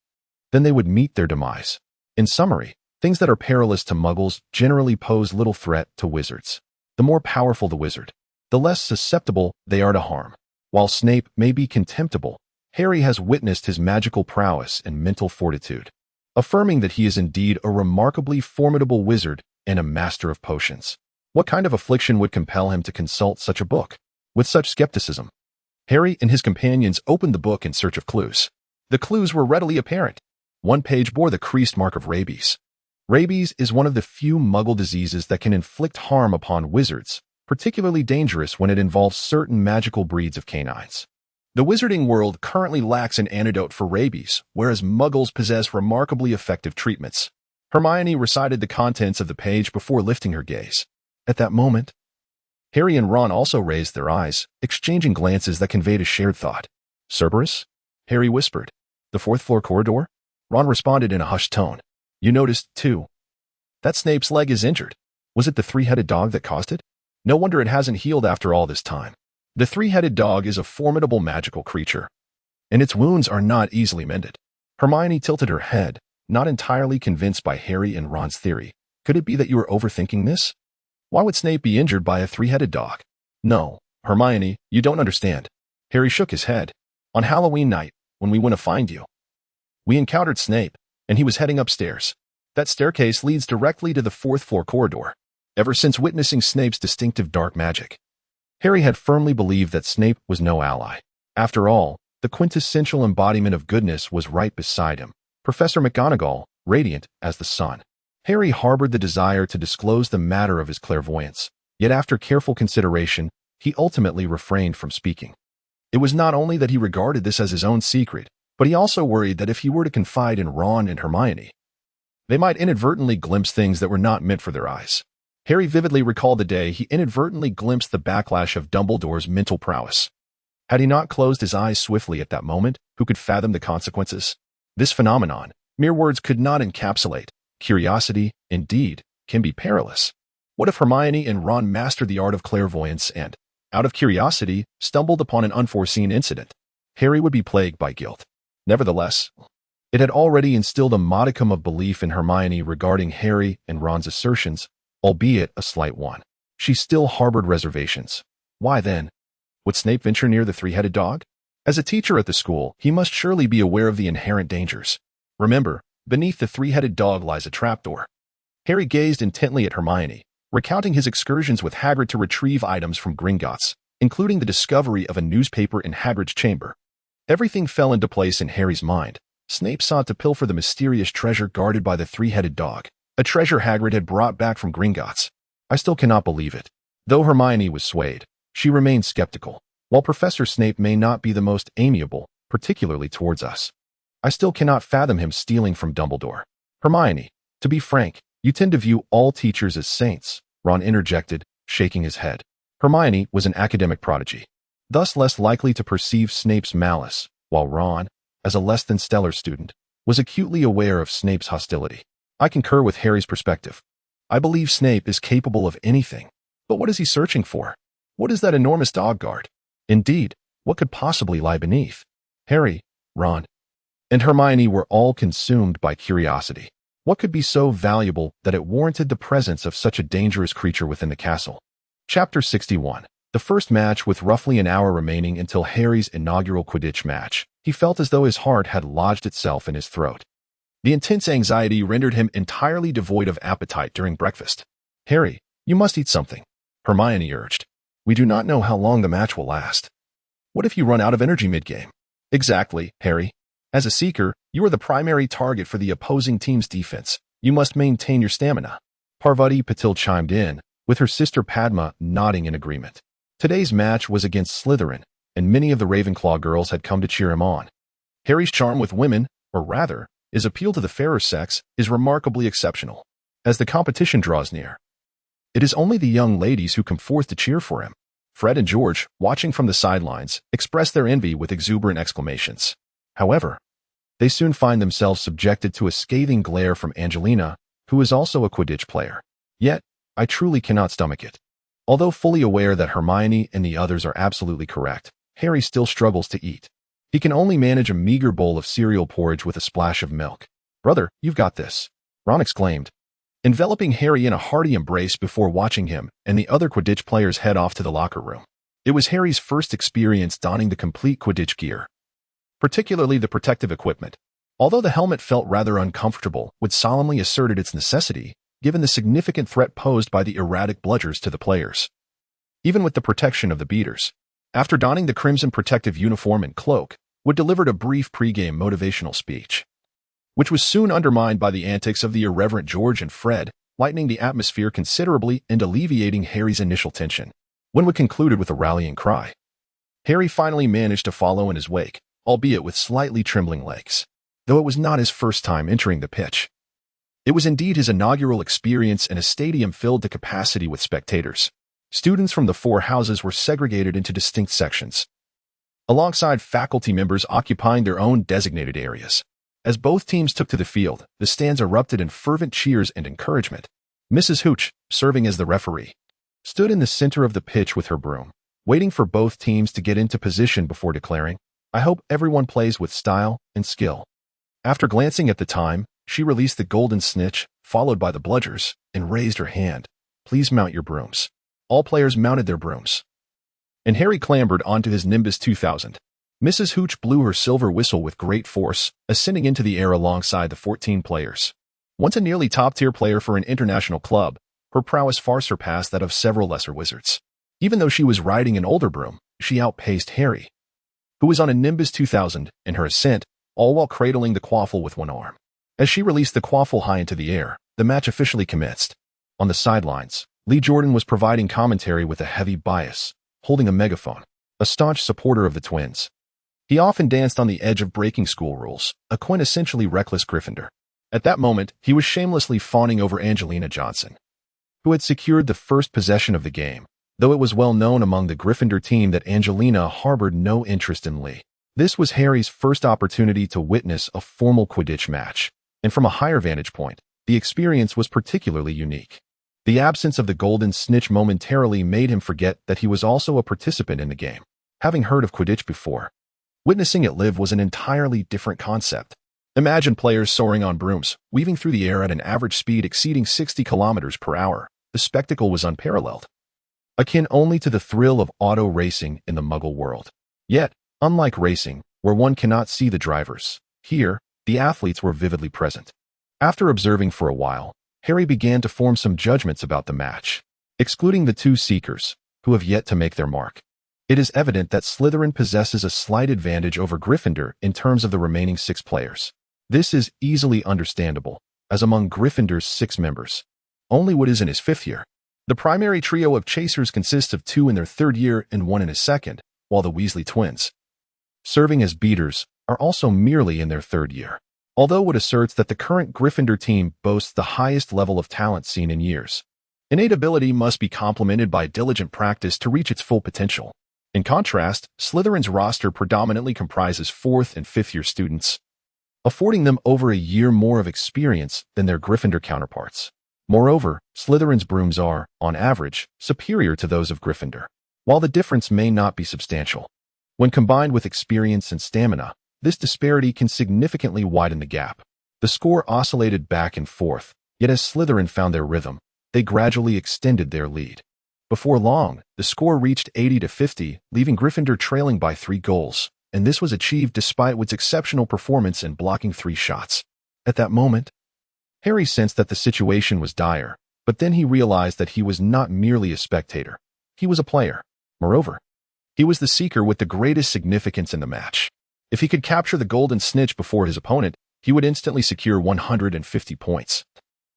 then they would meet their demise. In summary, things that are perilous to muggles generally pose little threat to wizards. The more powerful the wizard, the less susceptible they are to harm. While Snape may be contemptible, Harry has witnessed his magical prowess and mental fortitude, affirming that he is indeed a remarkably formidable wizard and a master of potions. What kind of affliction would compel him to consult such a book? With such skepticism, Harry and his companions opened the book in search of clues. The clues were readily apparent. One page bore the creased mark of rabies. Rabies is one of the few muggle diseases that can inflict harm upon wizards, particularly dangerous when it involves certain magical breeds of canines. The wizarding world currently lacks an antidote for rabies, whereas muggles possess remarkably effective treatments. Hermione recited the contents of the page before lifting her gaze. At that moment, Harry and Ron also raised their eyes, exchanging glances that conveyed a shared thought. Cerberus? Harry whispered. The fourth-floor corridor? Ron responded in a hushed tone. You noticed, too, that Snape's leg is injured. Was it the three-headed dog that caused it? No wonder it hasn't healed after all this time. The three-headed dog is a formidable magical creature, and its wounds are not easily mended. Hermione tilted her head, not entirely convinced by Harry and Ron's theory. Could it be that you were overthinking this? Why would Snape be injured by a three-headed dog? No, Hermione, you don't understand. Harry shook his head. On Halloween night, when we went to find you, we encountered Snape, and he was heading upstairs. That staircase leads directly to the fourth-floor corridor. Ever since witnessing Snape's distinctive dark magic, Harry had firmly believed that Snape was no ally. After all, the quintessential embodiment of goodness was right beside him, Professor McGonagall, radiant as the sun. Harry harbored the desire to disclose the matter of his clairvoyance, yet after careful consideration, he ultimately refrained from speaking. It was not only that he regarded this as his own secret, but he also worried that if he were to confide in Ron and Hermione, they might inadvertently glimpse things that were not meant for their eyes. Harry vividly recalled the day he inadvertently glimpsed the backlash of Dumbledore's mental prowess. Had he not closed his eyes swiftly at that moment, who could fathom the consequences? This phenomenon, mere words could not encapsulate. Curiosity, indeed, can be perilous. What if Hermione and Ron mastered the art of clairvoyance and, out of curiosity, stumbled upon an unforeseen incident? Harry would be plagued by guilt. Nevertheless, it had already instilled a modicum of belief in Hermione regarding Harry and Ron's assertions, albeit a slight one. She still harbored reservations. Why then? Would Snape venture near the three-headed dog? As a teacher at the school, he must surely be aware of the inherent dangers. Remember, beneath the three-headed dog lies a trapdoor. Harry gazed intently at Hermione, recounting his excursions with Hagrid to retrieve items from Gringotts, including the discovery of a newspaper in Hagrid's chamber. Everything fell into place in Harry's mind. Snape sought to pilfer the mysterious treasure guarded by the three-headed dog, a treasure Hagrid had brought back from Gringotts. I still cannot believe it. Though Hermione was swayed, she remained skeptical. While Professor Snape may not be the most amiable, particularly towards us, I still cannot fathom him stealing from Dumbledore. Hermione, to be frank, you tend to view all teachers as saints, Ron interjected, shaking his head. Hermione was an academic prodigy, thus less likely to perceive Snape's malice, while Ron, as a less than stellar student, was acutely aware of Snape's hostility. I concur with Harry's perspective. I believe Snape is capable of anything. But what is he searching for? What is that enormous dog guard? Indeed, what could possibly lie beneath? Harry, Ron, and Hermione were all consumed by curiosity. What could be so valuable that it warranted the presence of such a dangerous creature within the castle? Chapter 61. The first match, with roughly an hour remaining until Harry's inaugural Quidditch match, he felt as though his heart had lodged itself in his throat. The intense anxiety rendered him entirely devoid of appetite during breakfast. Harry, you must eat something, Hermione urged. We do not know how long the match will last. What if you run out of energy mid-game? Exactly, Harry. As a seeker, you are the primary target for the opposing team's defense. You must maintain your stamina. Parvati Patil chimed in, with her sister Padma nodding in agreement. Today's match was against Slytherin, and many of the Ravenclaw girls had come to cheer him on. Harry's charm with women, or rather, his appeal to the fairer sex, is remarkably exceptional. As the competition draws near, it is only the young ladies who come forth to cheer for him. Fred and George, watching from the sidelines, expressed their envy with exuberant exclamations. However, They soon find themselves subjected to a scathing glare from Angelina, who is also a Quidditch player. Yet, I truly cannot stomach it. Although fully aware that Hermione and the others are absolutely correct, Harry still struggles to eat. He can only manage a meager bowl of cereal porridge with a splash of milk. "Brother, you've got this," Ron exclaimed, enveloping Harry in a hearty embrace before watching him and the other Quidditch players head off to the locker room. It was Harry's first experience donning the complete Quidditch gear, particularly the protective equipment. Although the helmet felt rather uncomfortable, Wood solemnly asserted its necessity, given the significant threat posed by the erratic bludgers to the players. Even with the protection of the beaters, after donning the crimson protective uniform and cloak, Wood delivered a brief pre-game motivational speech, which was soon undermined by the antics of the irreverent George and Fred, lightening the atmosphere considerably and alleviating Harry's initial tension. When Wood concluded with a rallying cry, Harry finally managed to follow in his wake, albeit with slightly trembling legs, though it was not his first time entering the pitch. It was indeed his inaugural experience in a stadium filled to capacity with spectators. Students from the four houses were segregated into distinct sections, alongside faculty members occupying their own designated areas. As both teams took to the field, the stands erupted in fervent cheers and encouragement. Mrs. Hooch, serving as the referee, stood in the center of the pitch with her broom, waiting for both teams to get into position before declaring, "I hope everyone plays with style and skill." After glancing at the time, she released the golden snitch, followed by the bludgers, and raised her hand. "Please mount your brooms." All players mounted their brooms, and Harry clambered onto his Nimbus 2000. Mrs. Hooch blew her silver whistle with great force, ascending into the air alongside the 14 players. Once a nearly top-tier player for an international club, her prowess far surpassed that of several lesser wizards. Even though she was riding an older broom, she outpaced Harry, who was on a Nimbus 2000, in her ascent, all while cradling the quaffle with one arm. As she released the quaffle high into the air, the match officially commenced. On the sidelines, Lee Jordan was providing commentary with a heavy bias, holding a megaphone, a staunch supporter of the twins. He often danced on the edge of breaking school rules, a quintessentially reckless Gryffindor. At that moment, he was shamelessly fawning over Angelina Johnson, who had secured the first possession of the game, though it was well known among the Gryffindor team that Angelina harbored no interest in Lee. This was Harry's first opportunity to witness a formal Quidditch match, and from a higher vantage point, the experience was particularly unique. The absence of the golden snitch momentarily made him forget that he was also a participant in the game. Having heard of Quidditch before, witnessing it live was an entirely different concept. Imagine players soaring on brooms, weaving through the air at an average speed exceeding 60 kilometers per hour. The spectacle was unparalleled, akin only to the thrill of auto racing in the Muggle world. Yet, unlike racing, where one cannot see the drivers, here, the athletes were vividly present. After observing for a while, Harry began to form some judgments about the match, excluding the two Seekers, who have yet to make their mark. It is evident that Slytherin possesses a slight advantage over Gryffindor in terms of the remaining 6 players. This is easily understandable, as among Gryffindor's 6 members, only Wood is in his 5th year. The primary trio of chasers consists of 2 in their 3rd year and 1 in his 2nd, while the Weasley twins, serving as beaters, are also merely in their 3rd year. Although Wood asserts that the current Gryffindor team boasts the highest level of talent seen in years, innate ability must be complemented by diligent practice to reach its full potential. In contrast, Slytherin's roster predominantly comprises 4th and 5th year students, affording them over a year more of experience than their Gryffindor counterparts. Moreover, Slytherin's brooms are, on average, superior to those of Gryffindor. While the difference may not be substantial, when combined with experience and stamina, this disparity can significantly widen the gap. The score oscillated back and forth, yet as Slytherin found their rhythm, they gradually extended their lead. Before long, the score reached 80-50, leaving Gryffindor trailing by 3 goals, and this was achieved despite Wood's exceptional performance in blocking 3 shots. At that moment, Harry sensed that the situation was dire, but then he realized that he was not merely a spectator. He was a player. Moreover, he was the seeker with the greatest significance in the match. If he could capture the golden snitch before his opponent, he would instantly secure 150 points,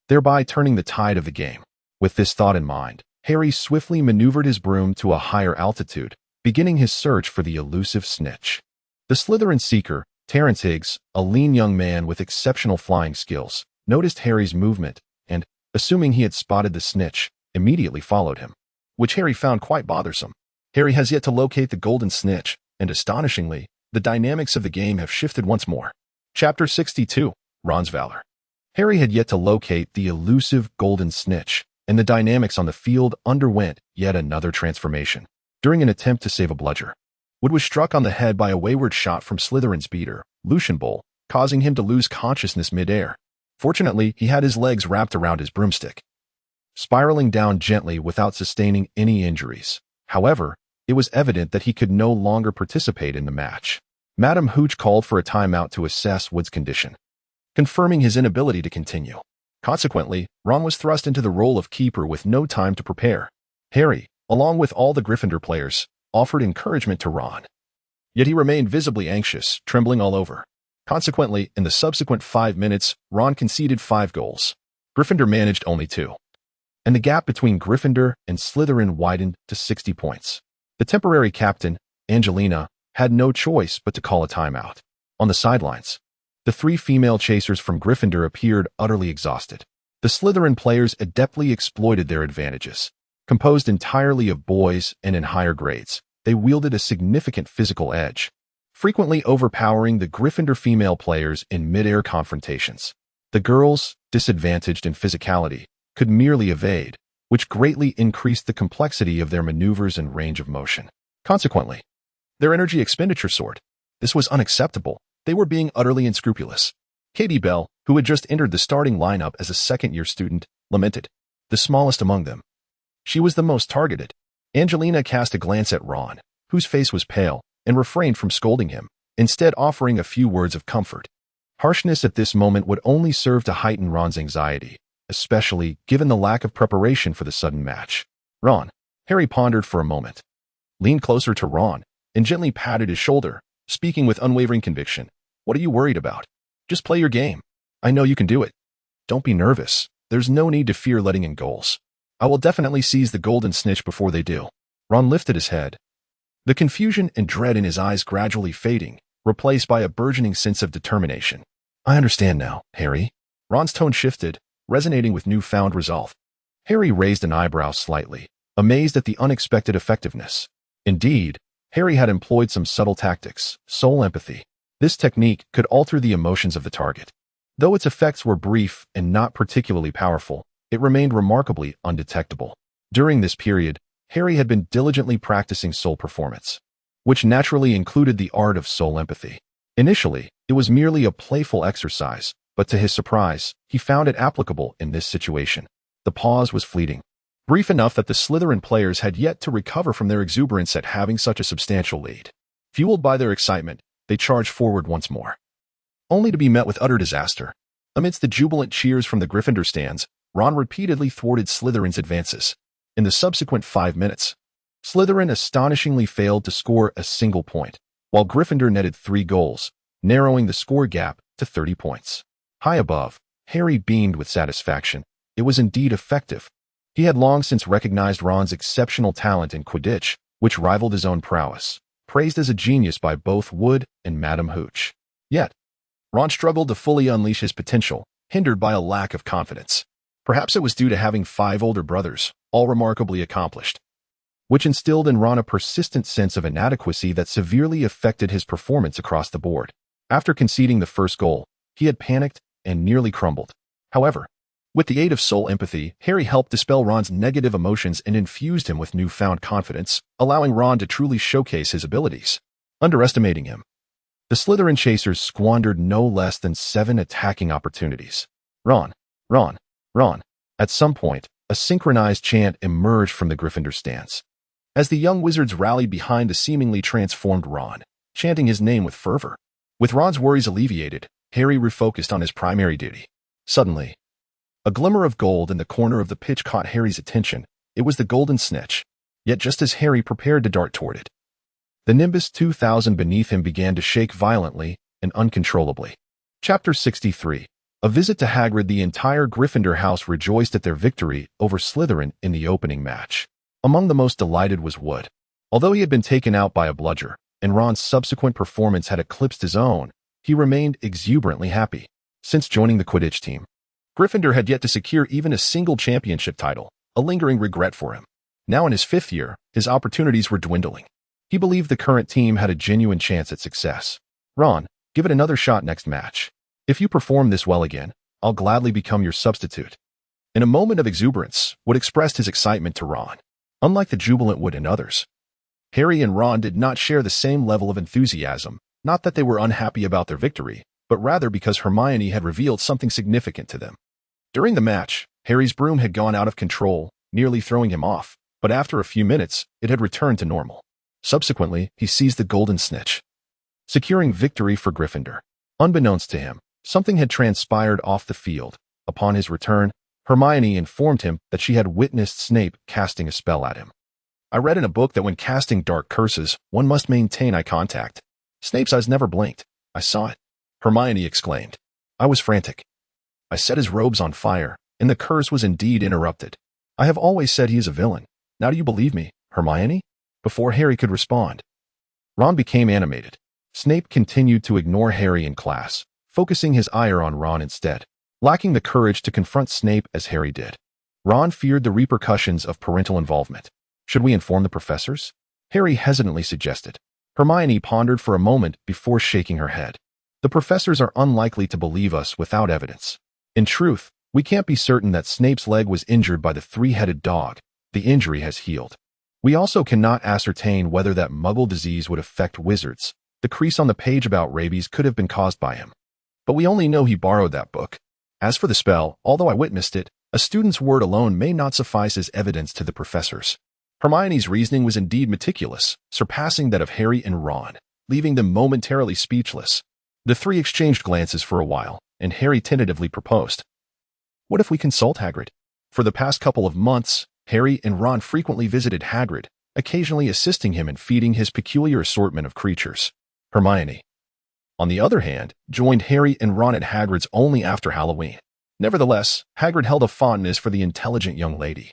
thereby turning the tide of the game. With this thought in mind, Harry swiftly maneuvered his broom to a higher altitude, beginning his search for the elusive snitch. The Slytherin seeker, Terrence Higgs, a lean young man with exceptional flying skills, noticed Harry's movement and, assuming he had spotted the snitch, immediately followed him, which Harry found quite bothersome. Harry has yet to locate the golden snitch, and astonishingly, the dynamics of the game have shifted once more. Chapter 62. Ron's Valor. Harry had yet to locate the elusive golden snitch, and the dynamics on the field underwent yet another transformation. During an attempt to save a bludger, Wood was struck on the head by a wayward shot from Slytherin's beater, Lucian Bowl, causing him to lose consciousness mid-air. Fortunately, he had his legs wrapped around his broomstick, spiraling down gently without sustaining any injuries. However, it was evident that he could no longer participate in the match. Madam Hooch called for a timeout to assess Wood's condition, confirming his inability to continue. Consequently, Ron was thrust into the role of keeper with no time to prepare. Harry, along with all the Gryffindor players, offered encouragement to Ron. Yet he remained visibly anxious, trembling all over. Consequently, in the subsequent 5 minutes, Ron conceded 5 goals. Gryffindor managed only 2. And the gap between Gryffindor and Slytherin widened to 60 points. The temporary captain, Angelina, had no choice but to call a timeout. On the sidelines, the 3 female chasers from Gryffindor appeared utterly exhausted. The Slytherin players adeptly exploited their advantages. Composed entirely of boys and in higher grades, they wielded a significant physical edge, frequently overpowering the Gryffindor female players in mid-air confrontations. The girls, disadvantaged in physicality, could merely evade, which greatly increased the complexity of their maneuvers and range of motion. Consequently, their energy expenditure soared. This was unacceptable. They were being utterly unscrupulous. Katie Bell, who had just entered the starting lineup as a second-year student, lamented, the smallest among them. She was the most targeted. Angelina cast a glance at Ron, whose face was pale, and refrained from scolding him, instead offering a few words of comfort. Harshness at this moment would only serve to heighten Ron's anxiety, especially given the lack of preparation for the sudden match. Ron, Harry pondered for a moment, leaned closer to Ron, and gently patted his shoulder, speaking with unwavering conviction. What are you worried about? Just play your game. I know you can do it. Don't be nervous. There's no need to fear letting in goals. I will definitely seize the golden snitch before they do. Ron lifted his head, the confusion and dread in his eyes gradually fading, replaced by a burgeoning sense of determination. I understand now, Harry. Ron's tone shifted, resonating with newfound resolve. Harry raised an eyebrow slightly, amazed at the unexpected effectiveness. Indeed, Harry had employed some subtle tactics, soul empathy. This technique could alter the emotions of the target. Though its effects were brief and not particularly powerful, it remained remarkably undetectable. During this period, Harry had been diligently practicing soul performance, which naturally included the art of soul empathy. Initially, it was merely a playful exercise, but to his surprise, he found it applicable in this situation. The pause was fleeting, brief enough that the Slytherin players had yet to recover from their exuberance at having such a substantial lead. Fueled by their excitement, they charged forward once more, only to be met with utter disaster. Amidst the jubilant cheers from the Gryffindor stands, Ron repeatedly thwarted Slytherin's advances. In the subsequent 5 minutes, Slytherin astonishingly failed to score a single point, while Gryffindor netted 3 goals, narrowing the score gap to 30 points. High above, Harry beamed with satisfaction. It was indeed effective. He had long since recognized Ron's exceptional talent in Quidditch, which rivaled his own prowess, praised as a genius by both Wood and Madam Hooch. Yet, Ron struggled to fully unleash his potential, hindered by a lack of confidence. Perhaps it was due to having 5 older brothers, all remarkably accomplished, which instilled in Ron a persistent sense of inadequacy that severely affected his performance across the board. After conceding the first goal, he had panicked and nearly crumbled. However, with the aid of soul empathy, Harry helped dispel Ron's negative emotions and infused him with newfound confidence, allowing Ron to truly showcase his abilities. Underestimating him, the Slytherin chasers squandered no less than 7 attacking opportunities. Ron, Ron, Ron. At some point, a synchronized chant emerged from the Gryffindor stands. As the young wizards rallied behind the seemingly transformed Ron, chanting his name with fervor. With Ron's worries alleviated, Harry refocused on his primary duty. Suddenly, a glimmer of gold in the corner of the pitch caught Harry's attention. It was the golden snitch. Yet just as Harry prepared to dart toward it, the Nimbus 2000 beneath him began to shake violently and uncontrollably. Chapter 63. A visit to Hagrid. The entire Gryffindor house rejoiced at their victory over Slytherin in the opening match. Among the most delighted was Wood. Although he had been taken out by a bludger, and Ron's subsequent performance had eclipsed his own, he remained exuberantly happy. Since joining the Quidditch team, Gryffindor had yet to secure even a single championship title, a lingering regret for him. Now in his 5th year, his opportunities were dwindling. He believed the current team had a genuine chance at success. Ron, Give it another shot next match. If you perform this well again, I'll gladly become your substitute." In a moment of exuberance, Wood expressed his excitement to Ron. Unlike the jubilant Wood and others, Harry and Ron did not share the same level of enthusiasm, not that they were unhappy about their victory, but rather because Hermione had revealed something significant to them. During the match, Harry's broom had gone out of control, nearly throwing him off, but after a few minutes, it had returned to normal. Subsequently, he seized the golden snitch, securing victory for Gryffindor. Unbeknownst to him, something had transpired off the field. Upon his return, Hermione informed him that she had witnessed Snape casting a spell at him. "I read in a book that when casting dark curses, one must maintain eye contact. Snape's eyes never blinked. I saw it," Hermione exclaimed. "I was frantic. I set his robes on fire, and the curse was indeed interrupted. I have always said he is a villain. Now do you believe me, Hermione?" Before Harry could respond, Ron became animated. Snape continued to ignore Harry in class, focusing his ire on Ron instead, lacking the courage to confront Snape as Harry did. Ron feared the repercussions of parental involvement. "Should we inform the professors?" Harry hesitantly suggested. Hermione pondered for a moment before shaking her head. "The professors are unlikely to believe us without evidence. In truth, we can't be certain that Snape's leg was injured by the three-headed dog. The injury has healed. We also cannot ascertain whether that muggle disease would affect wizards. The crease on the page about rabies could have been caused by him. But we only know he borrowed that book. As for the spell, although I witnessed it, a student's word alone may not suffice as evidence to the professors." Hermione's reasoning was indeed meticulous, surpassing that of Harry and Ron, leaving them momentarily speechless. The three exchanged glances for a while, and Harry tentatively proposed, "What if we consult Hagrid?" For the past couple of months, Harry and Ron frequently visited Hagrid, occasionally assisting him in feeding his peculiar assortment of creatures. Hermione, on the other hand, joined Harry and Ron at Hagrid's only after Halloween. Nevertheless, Hagrid held a fondness for the intelligent young lady,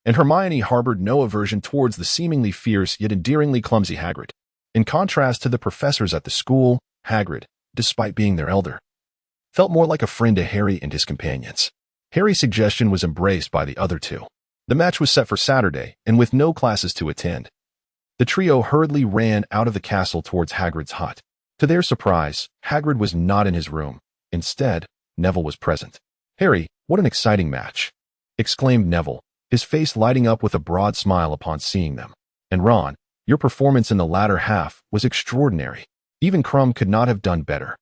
and Hermione harbored no aversion towards the seemingly fierce yet endearingly clumsy Hagrid. In contrast to the professors at the school, Hagrid, despite being their elder, felt more like a friend to Harry and his companions. Harry's suggestion was embraced by the other two. The match was set for Saturday, and with no classes to attend, the trio hurriedly ran out of the castle towards Hagrid's hut. To their surprise, Hagrid was not in his room. Instead, Neville was present. "Harry, what an exciting match!" exclaimed Neville, his face lighting up with a broad smile upon seeing them. "And Ron, your performance in the latter half was extraordinary. Even Crumb could not have done better."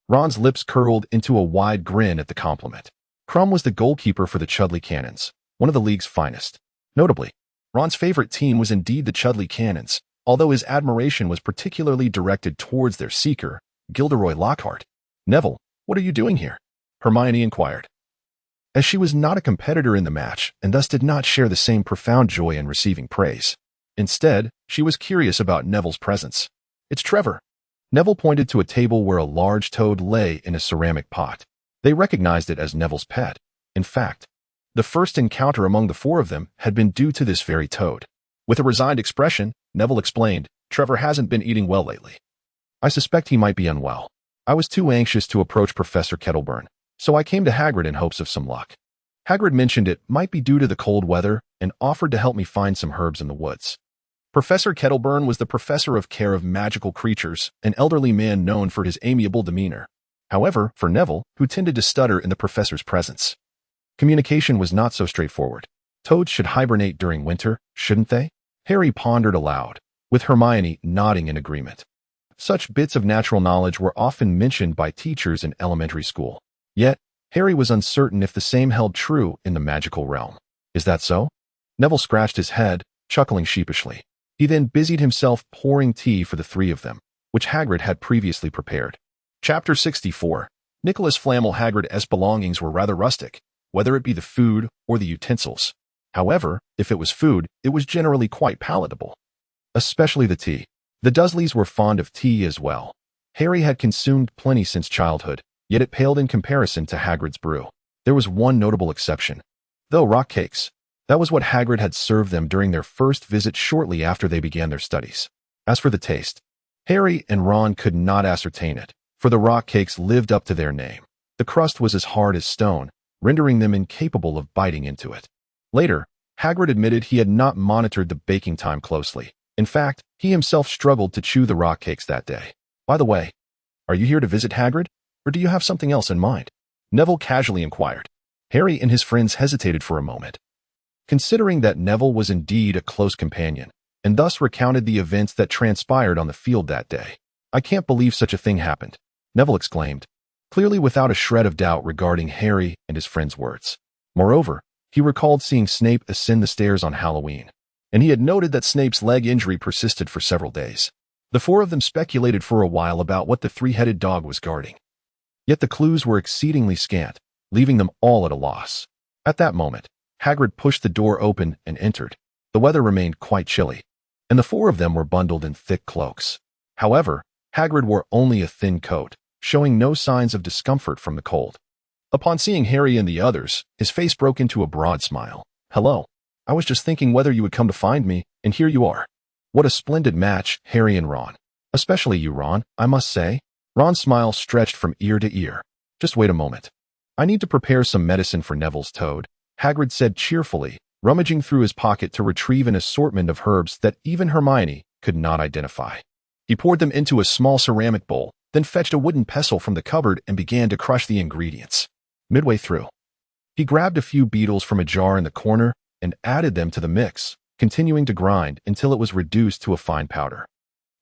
Ron's lips curled into a wide grin at the compliment. Crumb was the goalkeeper for the Chudley Cannons, one of the league's finest. Notably, Ron's favorite team was indeed the Chudley Cannons, although his admiration was particularly directed towards their seeker, Gilderoy Lockhart. "Neville, what are you doing here?" Hermione inquired, as she was not a competitor in the match and thus did not share the same profound joy in receiving praise. Instead, she was curious about Neville's presence. "It's Trevor." Neville pointed to a table where a large toad lay in a ceramic pot. They recognized it as Neville's pet. In fact, the first encounter among the four of them had been due to this very toad. With a resigned expression, Neville explained, "Trevor hasn't been eating well lately. I suspect he might be unwell. I was too anxious to approach Professor Kettleburn, so I came to Hagrid in hopes of some luck. Hagrid mentioned it might be due to the cold weather and offered to help me find some herbs in the woods." Professor Kettleburn was the professor of care of magical creatures, an elderly man known for his amiable demeanor. However, for Neville, who tended to stutter in the professor's presence, communication was not so straightforward. Toads should hibernate during winter, shouldn't they? Harry pondered aloud, with Hermione nodding in agreement. Such bits of natural knowledge were often mentioned by teachers in elementary school. Yet, Harry was uncertain if the same held true in the magical realm. "Is that so?" Neville scratched his head, chuckling sheepishly. He then busied himself pouring tea for the three of them, which Hagrid had previously prepared. Chapter 64. Nicholas Flamel Hagrid's belongings were rather rustic, whether it be the food or the utensils. However, if it was food, it was generally quite palatable. Especially the tea. The Dursleys were fond of tea as well. Harry had consumed plenty since childhood, yet it paled in comparison to Hagrid's brew. There was one notable exception, though: rock cakes. That was what Hagrid had served them during their first visit shortly after they began their studies. As for the taste, Harry and Ron could not ascertain it, for the rock cakes lived up to their name. The crust was as hard as stone, rendering them incapable of biting into it. Later, Hagrid admitted he had not monitored the baking time closely. In fact, he himself struggled to chew the rock cakes that day. By the way, Are you here to visit Hagrid, or do you have something else in mind? Neville casually inquired. Harry and his friends hesitated for a moment, considering that Neville was indeed a close companion, and thus recounted the events that transpired on the field that day. I can't believe such a thing happened, Neville exclaimed, clearly without a shred of doubt regarding Harry and his friend's words. Moreover, he recalled seeing Snape ascend the stairs on Halloween, and he had noted that Snape's leg injury persisted for several days. The four of them speculated for a while about what the three-headed dog was guarding. Yet the clues were exceedingly scant, leaving them all at a loss. At that moment, Hagrid pushed the door open and entered. The weather remained quite chilly, and the four of them were bundled in thick cloaks. However, Hagrid wore only a thin coat, showing no signs of discomfort from the cold. Upon seeing Harry and the others, his face broke into a broad smile. "Hello. I was just thinking whether you would come to find me, and here you are. What a splendid match, Harry and Ron. Especially you, Ron, I must say." Ron's smile stretched from ear to ear. "Just wait a moment. I need to prepare some medicine for Neville's toad," Hagrid said cheerfully, rummaging through his pocket to retrieve an assortment of herbs that even Hermione could not identify. He poured them into a small ceramic bowl, then fetched a wooden pestle from the cupboard and began to crush the ingredients. Midway through, he grabbed a few beetles from a jar in the corner and added them to the mix, continuing to grind until it was reduced to a fine powder.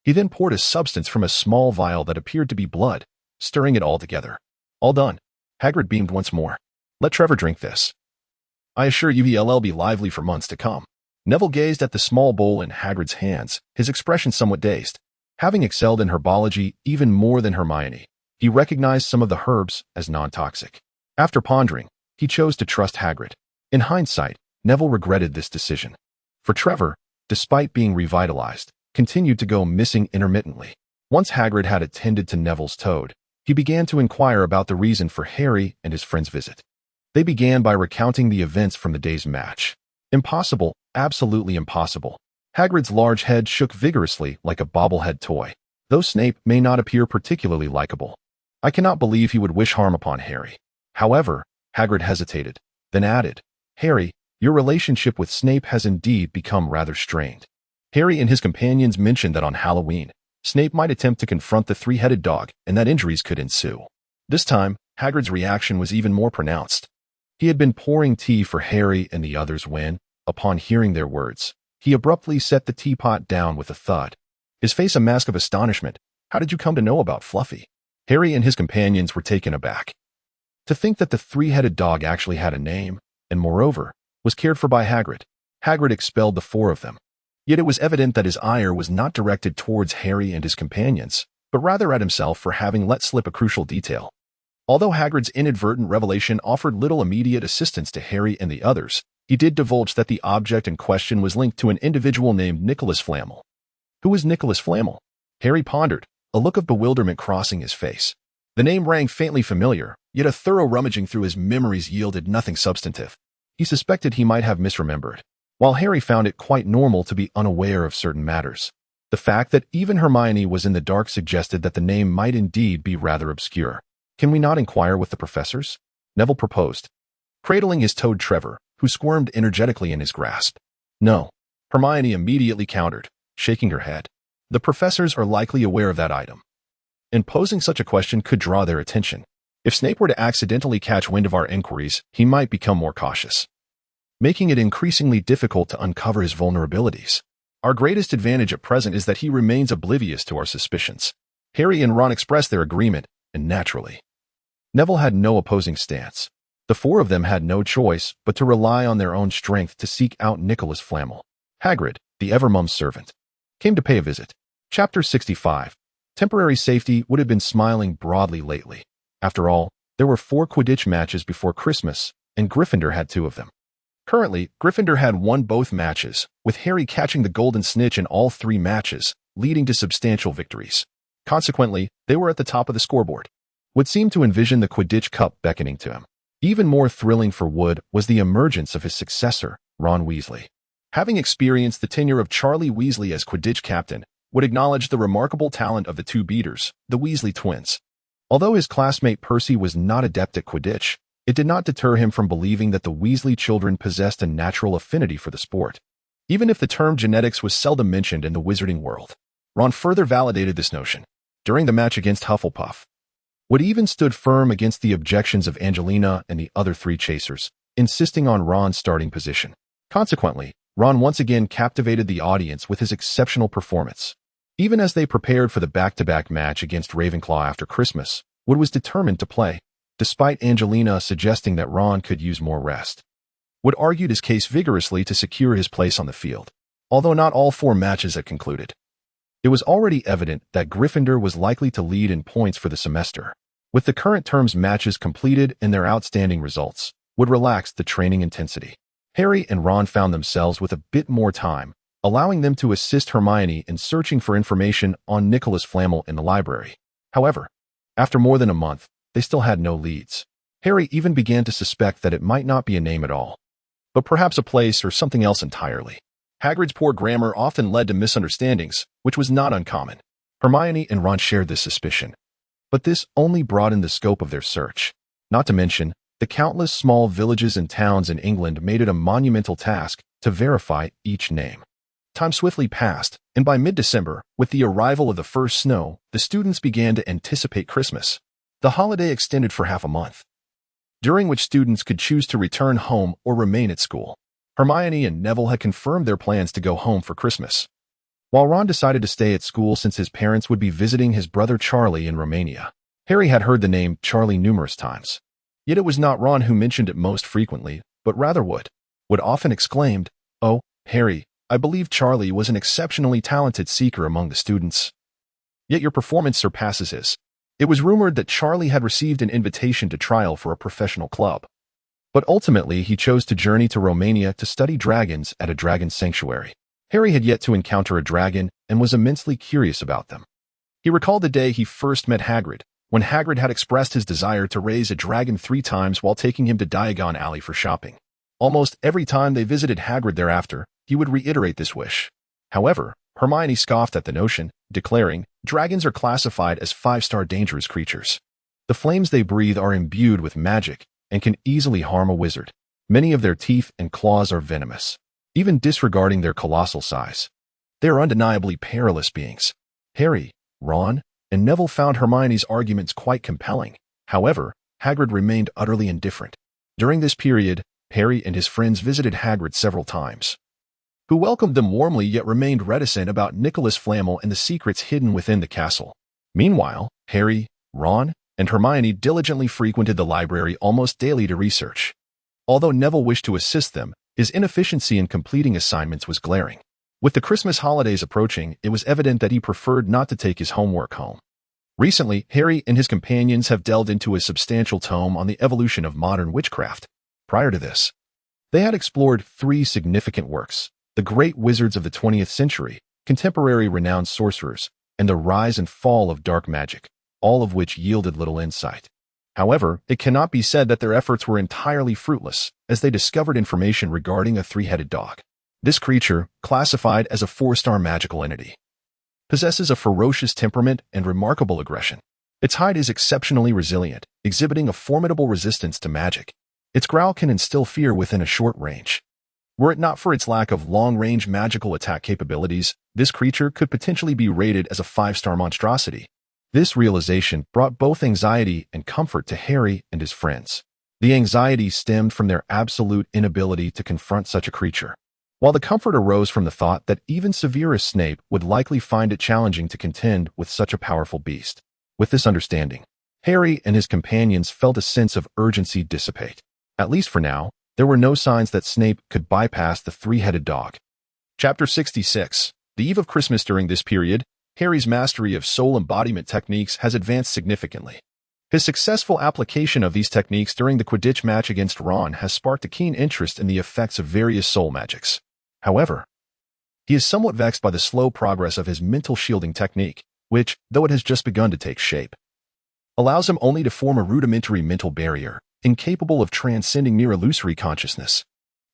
He then poured a substance from a small vial that appeared to be blood, stirring it all together. "All done." Hagrid beamed once more. "Let Trevor drink this. I assure you he'll be lively for months to come." Neville gazed at the small bowl in Hagrid's hands, his expression somewhat dazed. Having excelled in herbology even more than Hermione, he recognized some of the herbs as non-toxic. After pondering, he chose to trust Hagrid. In hindsight, Neville regretted this decision. For Trevor, despite being revitalized, continued to go missing intermittently. Once Hagrid had attended to Neville's toad, he began to inquire about the reason for Harry and his friend's visit. They began by recounting the events from the day's match. Impossible, absolutely impossible. Hagrid's large head shook vigorously like a bobblehead toy. Though Snape may not appear particularly likable, I cannot believe he would wish harm upon Harry. However, Hagrid hesitated, then added, "Harry, your relationship with Snape has indeed become rather strained." Harry and his companions mentioned that on Halloween, Snape might attempt to confront the three-headed dog and that injuries could ensue. This time, Hagrid's reaction was even more pronounced. He had been pouring tea for Harry and the others when, upon hearing their words, he abruptly set the teapot down with a thud, his face a mask of astonishment. "How did you come to know about Fluffy?" Harry and his companions were taken aback. To think that the three-headed dog actually had a name, and moreover, was cared for by Hagrid. Hagrid expelled the four of them. Yet it was evident that his ire was not directed towards Harry and his companions, but rather at himself for having let slip a crucial detail. Although Hagrid's inadvertent revelation offered little immediate assistance to Harry and the others, he did divulge that the object in question was linked to an individual named Nicholas Flamel. Who was Nicholas Flamel? Harry pondered, a look of bewilderment crossing his face. The name rang faintly familiar, yet a thorough rummaging through his memories yielded nothing substantive. He suspected he might have misremembered, while Harry found it quite normal to be unaware of certain matters. The fact that even Hermione was in the dark suggested that the name might indeed be rather obscure. "Can we not inquire with the professors?" Neville proposed, cradling his toad Trevor, who squirmed energetically in his grasp. "No," Hermione immediately countered, shaking her head. "The professors are likely aware of that item, and posing such a question could draw their attention. If Snape were to accidentally catch wind of our inquiries, he might become more cautious, making it increasingly difficult to uncover his vulnerabilities. Our greatest advantage at present is that he remains oblivious to our suspicions." Harry and Ron expressed their agreement, and naturally, Neville had no opposing stance. The four of them had no choice but to rely on their own strength to seek out Nicholas Flamel. Hagrid, the ever-mum's servant, came to pay a visit. Chapter 65. Temporary safety would have been smiling broadly lately. After all, there were 4 Quidditch matches before Christmas, and Gryffindor had 2 of them. Currently, Gryffindor had won both matches, with Harry catching the golden snitch in all 3 matches, leading to substantial victories. Consequently, they were at the top of the scoreboard. Wood seemed to envision the Quidditch Cup beckoning to him. Even more thrilling for Wood was the emergence of his successor, Ron Weasley. Having experienced the tenure of Charlie Weasley as Quidditch captain, Wood acknowledged the remarkable talent of the 2 beaters, the Weasley twins. Although his classmate Percy was not adept at Quidditch, it did not deter him from believing that the Weasley children possessed a natural affinity for the sport. Even if the term genetics was seldom mentioned in the wizarding world, Ron further validated this notion. during the match against Hufflepuff. Wood even stood firm against the objections of Angelina and the other three chasers, insisting on Ron's starting position. Consequently, Ron once again captivated the audience with his exceptional performance. Even as they prepared for the back-to-back match against Ravenclaw after Christmas, Wood was determined to play, despite Angelina suggesting that Ron could use more rest. Wood argued his case vigorously to secure his place on the field, although not all 4 matches had concluded. It was already evident that Gryffindor was likely to lead in points for the semester. With the current term's matches completed and their outstanding results, Wood relaxed the training intensity. Harry and Ron found themselves with a bit more time, allowing them to assist Hermione in searching for information on Nicholas Flamel in the library. However, after more than a month, they still had no leads. Harry even began to suspect that it might not be a name at all, but perhaps a place or something else entirely. Hagrid's poor grammar often led to misunderstandings, which was not uncommon. Hermione and Ron shared this suspicion, but this only broadened the scope of their search. Not to mention, the countless small villages and towns in England made it a monumental task to verify each name. Time swiftly passed, and by mid-December, with the arrival of the first snow, the students began to anticipate Christmas. The holiday extended for half a month, during which students could choose to return home or remain at school. Hermione and Neville had confirmed their plans to go home for Christmas, while Ron decided to stay at school since his parents would be visiting his brother Charlie in Romania. Harry had heard the name Charlie numerous times, yet it was not Ron who mentioned it most frequently, but rather Wood. Wood often exclaimed, "Oh, Harry, I believe Charlie was an exceptionally talented seeker among the students. Yet your performance surpasses his." It was rumored that Charlie had received an invitation to trial for a professional club, but ultimately he chose to journey to Romania to study dragons at a dragon sanctuary. Harry had yet to encounter a dragon and was immensely curious about them. He recalled the day he first met Hagrid, when Hagrid had expressed his desire to raise a dragon 3 times while taking him to Diagon Alley for shopping. Almost every time they visited Hagrid thereafter, he would reiterate this wish. However, Hermione scoffed at the notion, declaring, "Dragons are classified as 5-star dangerous creatures. The flames they breathe are imbued with magic and can easily harm a wizard. Many of their teeth and claws are venomous, even disregarding their colossal size. They are undeniably perilous beings." Harry, Ron, and Neville found Hermione's arguments quite compelling. However, Hagrid remained utterly indifferent. During this period, Harry and his friends visited Hagrid several times, who welcomed them warmly yet remained reticent about Nicholas Flamel and the secrets hidden within the castle. Meanwhile, Harry, Ron, and Hermione diligently frequented the library almost daily to research. Although Neville wished to assist them, his inefficiency in completing assignments was glaring. With the Christmas holidays approaching, it was evident that he preferred not to take his homework home. Recently, Harry and his companions have delved into a substantial tome on the evolution of modern witchcraft. Prior to this, they had explored 3 significant works: The Great Wizards of the 20th Century, Contemporary Renowned Sorcerers, and The Rise and Fall of Dark Magic, all of which yielded little insight. However, it cannot be said that their efforts were entirely fruitless, as they discovered information regarding a 3-headed dog. This creature, classified as a 4-star magical entity, possesses a ferocious temperament and remarkable aggression. Its hide is exceptionally resilient, exhibiting a formidable resistance to magic. Its growl can instill fear within a short range. Were it not for its lack of long-range magical attack capabilities, this creature could potentially be rated as a 5-star monstrosity. This realization brought both anxiety and comfort to Harry and his friends. The anxiety stemmed from their absolute inability to confront such a creature, while the comfort arose from the thought that even Severus Snape would likely find it challenging to contend with such a powerful beast. With this understanding, Harry and his companions felt a sense of urgency dissipate. At least for now, there were no signs that Snape could bypass the 3-headed dog. Chapter 66. The eve of Christmas. During this period, Harry's mastery of soul embodiment techniques has advanced significantly. His successful application of these techniques during the Quidditch match against Ron has sparked a keen interest in the effects of various soul magics. However, he is somewhat vexed by the slow progress of his mental shielding technique, which, though it has just begun to take shape, allows him only to form a rudimentary mental barrier, incapable of transcending mere illusory consciousness.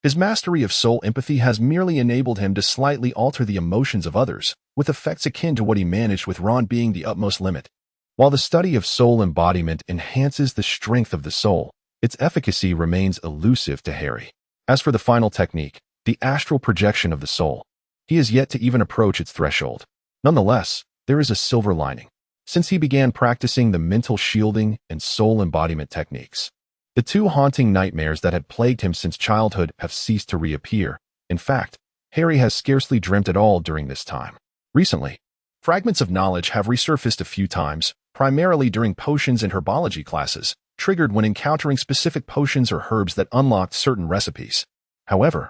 His mastery of soul empathy has merely enabled him to slightly alter the emotions of others, with effects akin to what he managed with Ron being the utmost limit. While the study of soul embodiment enhances the strength of the soul, its efficacy remains elusive to Harry. As for the final technique, the astral projection of the soul, he has yet to even approach its threshold. Nonetheless, there is a silver lining. since he began practicing the mental shielding and soul embodiment techniques. The two haunting nightmares that had plagued him since childhood have ceased to reappear. In fact, Harry has scarcely dreamt at all during this time. Recently, fragments of knowledge have resurfaced a few times, primarily during potions and herbology classes, triggered when encountering specific potions or herbs that unlocked certain recipes. However,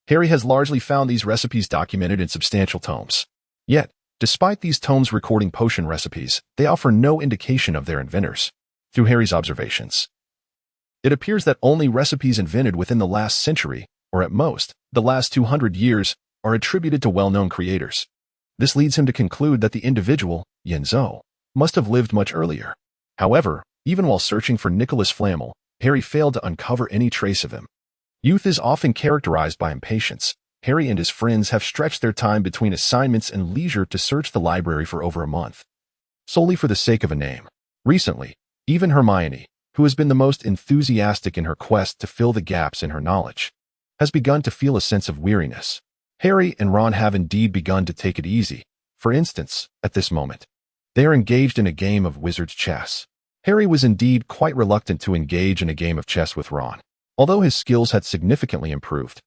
Harry has largely found these recipes documented in substantial tomes. Yet, despite these tomes recording potion recipes, they offer no indication of their inventors. Through Harry's observations, it appears that only recipes invented within the last century, or at most, the last 200 years, are attributed to well-known creators. This leads him to conclude that the individual, Yen-Zhou, must have lived much earlier. However, even while searching for Nicholas Flamel, Harry failed to uncover any trace of him. Youth is often characterized by impatience. Harry and his friends have stretched their time between assignments and leisure to search the library for over a month, solely for the sake of a name. Recently, even Hermione, who has been the most enthusiastic in her quest to fill the gaps in her knowledge, has begun to feel a sense of weariness. Harry and Ron have indeed begun to take it easy. For instance, at this moment, they are engaged in a game of wizard's chess. Harry was indeed quite reluctant to engage in a game of chess with Ron. Although his skills had significantly improved,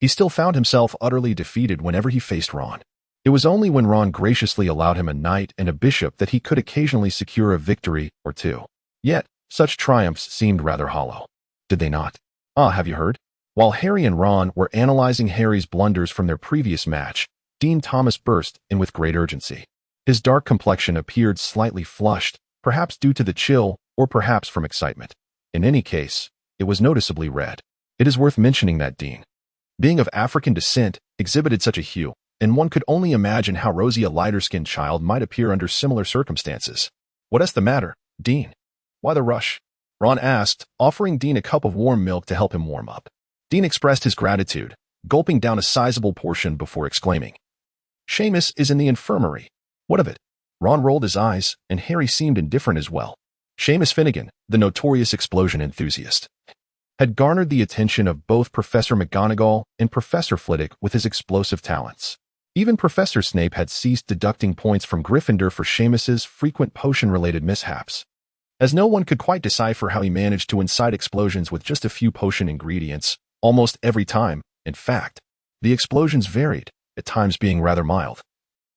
he still found himself utterly defeated whenever he faced Ron. It was only when Ron graciously allowed him a knight and a bishop that he could occasionally secure a victory or two. Yet, such triumphs seemed rather hollow. Did they not? Have you heard? While Harry and Ron were analyzing Harry's blunders from their previous match, Dean Thomas burst in with great urgency. His dark complexion appeared slightly flushed, perhaps due to the chill, or perhaps from excitement. In any case, it was noticeably red. It is worth mentioning that Dean, being of African descent, exhibited such a hue, and one could only imagine how rosy a lighter-skinned child might appear under similar circumstances. "What's the matter, Dean? Why the rush?" Ron asked, offering Dean a cup of warm milk to help him warm up. Dean expressed his gratitude, gulping down a sizable portion before exclaiming, "Seamus is in the infirmary. What of it?" Ron rolled his eyes, and Harry seemed indifferent as well. Seamus Finnegan, the notorious explosion enthusiast, had garnered the attention of both Professor McGonagall and Professor Flitwick with his explosive talents. Even Professor Snape had ceased deducting points from Gryffindor for Seamus's frequent potion-related mishaps, as no one could quite decipher how he managed to incite explosions with just a few potion ingredients, almost every time. In fact, the explosions varied, at times being rather mild,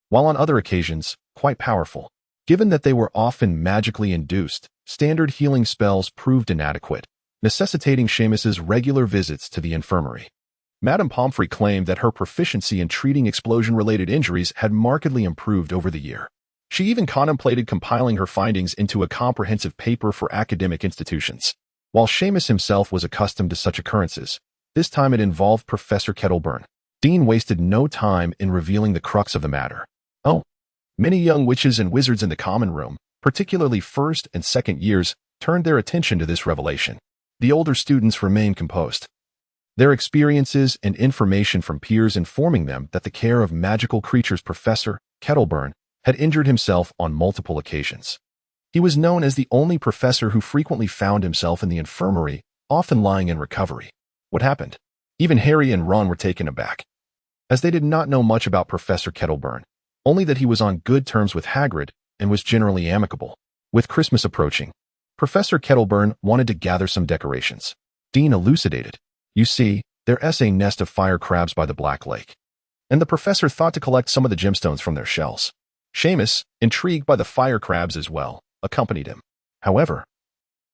while on other occasions, quite powerful. Given that they were often magically induced, standard healing spells proved inadequate, necessitating Seamus's regular visits to the infirmary. Madame Pomfrey claimed that her proficiency in treating explosion-related injuries had markedly improved over the year. She even contemplated compiling her findings into a comprehensive paper for academic institutions. While Seamus himself was accustomed to such occurrences, this time it involved Professor Kettleburn. Dean wasted no time in revealing the crux of the matter. Many young witches and wizards in the common room, particularly first and second years, turned their attention to this revelation. The older students remained composed, their experiences and information from peers informing them that the care of magical creatures Professor Kettleburn had injured himself on multiple occasions. He was known as the only professor who frequently found himself in the infirmary, often lying in recovery. What happened? Even Harry and Ron were taken aback, as they did not know much about Professor Kettleburn, only that he was on good terms with Hagrid and was generally amicable. With Christmas approaching, Professor Kettleburn wanted to gather some decorations. Dean elucidated. "You see, there's a nest of fire crabs by the Black Lake, and the professor thought to collect some of the gemstones from their shells." Seamus, intrigued by the fire crabs as well, accompanied him. However,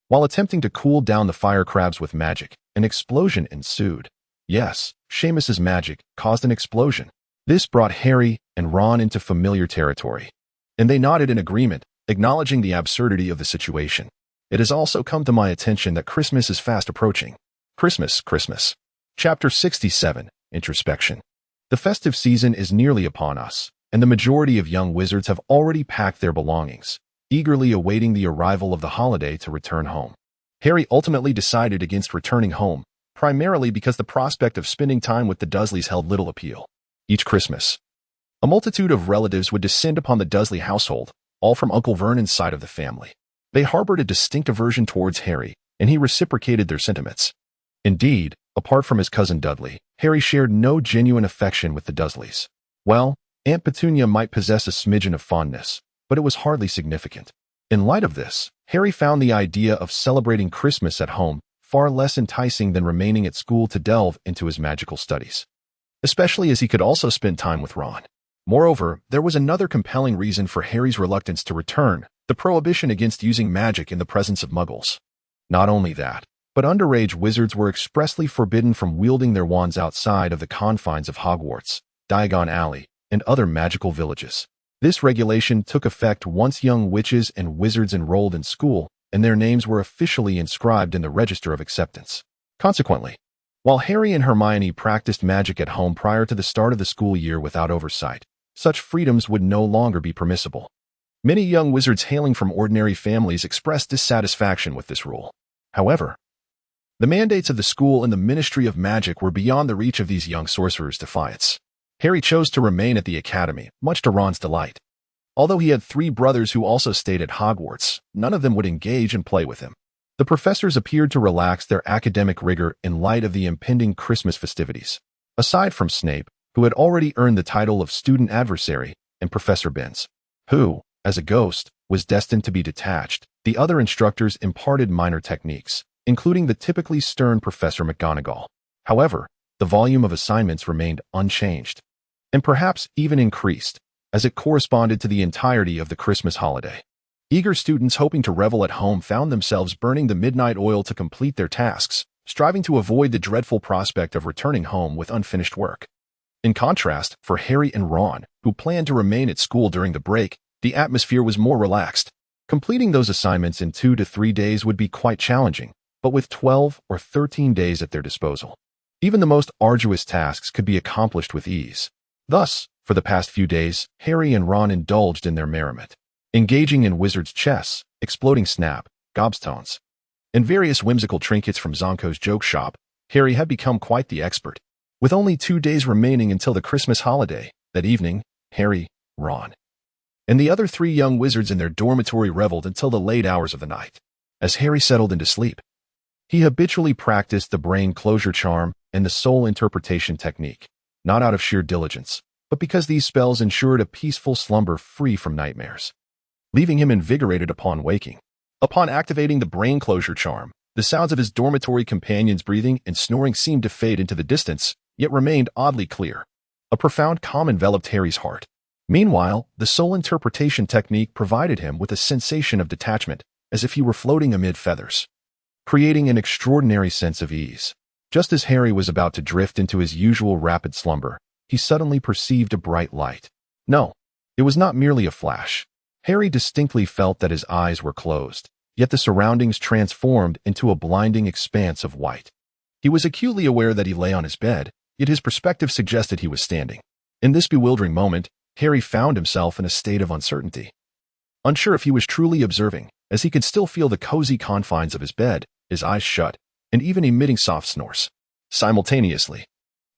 while attempting to cool down the fire crabs with magic, an explosion ensued. Yes, Seamus's magic caused an explosion. This brought Harry and Ron into familiar territory, and they nodded in agreement, acknowledging the absurdity of the situation. It has also come to my attention that Christmas is fast approaching. Christmas. Chapter 67, Introspection. The festive season is nearly upon us, and the majority of young wizards have already packed their belongings, eagerly awaiting the arrival of the holiday to return home. Harry ultimately decided against returning home, primarily because the prospect of spending time with the Dursleys held little appeal. Each Christmas, a multitude of relatives would descend upon the Dursley household, all from Uncle Vernon's side of the family. They harbored a distinct aversion towards Harry, and he reciprocated their sentiments. Indeed, apart from his cousin Dudley, Harry shared no genuine affection with the Dursleys. Well, Aunt Petunia might possess a smidgen of fondness, but it was hardly significant. In light of this, Harry found the idea of celebrating Christmas at home far less enticing than remaining at school to delve into his magical studies, especially as he could also spend time with Ron. Moreover, there was another compelling reason for Harry's reluctance to return: the prohibition against using magic in the presence of muggles. Not only that, but underage wizards were expressly forbidden from wielding their wands outside of the confines of Hogwarts, Diagon Alley, and other magical villages. This regulation took effect once young witches and wizards enrolled in school, and their names were officially inscribed in the Register of Acceptance. Consequently, while Harry and Hermione practiced magic at home prior to the start of the school year without oversight, such freedoms would no longer be permissible. Many young wizards hailing from ordinary families expressed dissatisfaction with this rule. However, the mandates of the school and the Ministry of Magic were beyond the reach of these young sorcerers' defiance. Harry chose to remain at the academy, much to Ron's delight. Although he had 3 brothers who also stayed at Hogwarts, none of them would engage and play with him. The professors appeared to relax their academic rigor in light of the impending Christmas festivities. Aside from Snape, who had already earned the title of student adversary, and Professor Binns, who, as a ghost, was destined to be detached, the other instructors imparted minor techniques, including the typically stern Professor McGonagall. However, the volume of assignments remained unchanged, and perhaps even increased, as it corresponded to the entirety of the Christmas holiday. Eager students hoping to revel at home found themselves burning the midnight oil to complete their tasks, striving to avoid the dreadful prospect of returning home with unfinished work. In contrast, for Harry and Ron, who planned to remain at school during the break, the atmosphere was more relaxed. Completing those assignments in 2 to 3 days would be quite challenging, but with 12 or 13 days at their disposal, even the most arduous tasks could be accomplished with ease. Thus, for the past few days, Harry and Ron indulged in their merriment, engaging in wizard's chess, exploding snap, gobstones, and various whimsical trinkets from Zonko's joke shop. Harry had become quite the expert. With only 2 days remaining until the Christmas holiday, that evening, Harry, Ron, and the other 3 young wizards in their dormitory reveled until the late hours of the night. As Harry settled into sleep, he habitually practiced the brain closure charm and the soul interpretation technique, not out of sheer diligence, but because these spells ensured a peaceful slumber free from nightmares, leaving him invigorated upon waking. Upon activating the brain closure charm, the sounds of his dormitory companions' breathing and snoring seemed to fade into the distance, yet remained oddly clear. A profound calm enveloped Harry's heart. Meanwhile, the soul interpretation technique provided him with a sensation of detachment, as if he were floating amid feathers, creating an extraordinary sense of ease. Just as Harry was about to drift into his usual rapid slumber, he suddenly perceived a bright light. No, it was not merely a flash. Harry distinctly felt that his eyes were closed, yet the surroundings transformed into a blinding expanse of white. He was acutely aware that he lay on his bed, yet his perspective suggested he was standing. In this bewildering moment, Harry found himself in a state of uncertainty, unsure if he was truly observing, as he could still feel the cozy confines of his bed, his eyes shut, and even emitting soft snores. Simultaneously,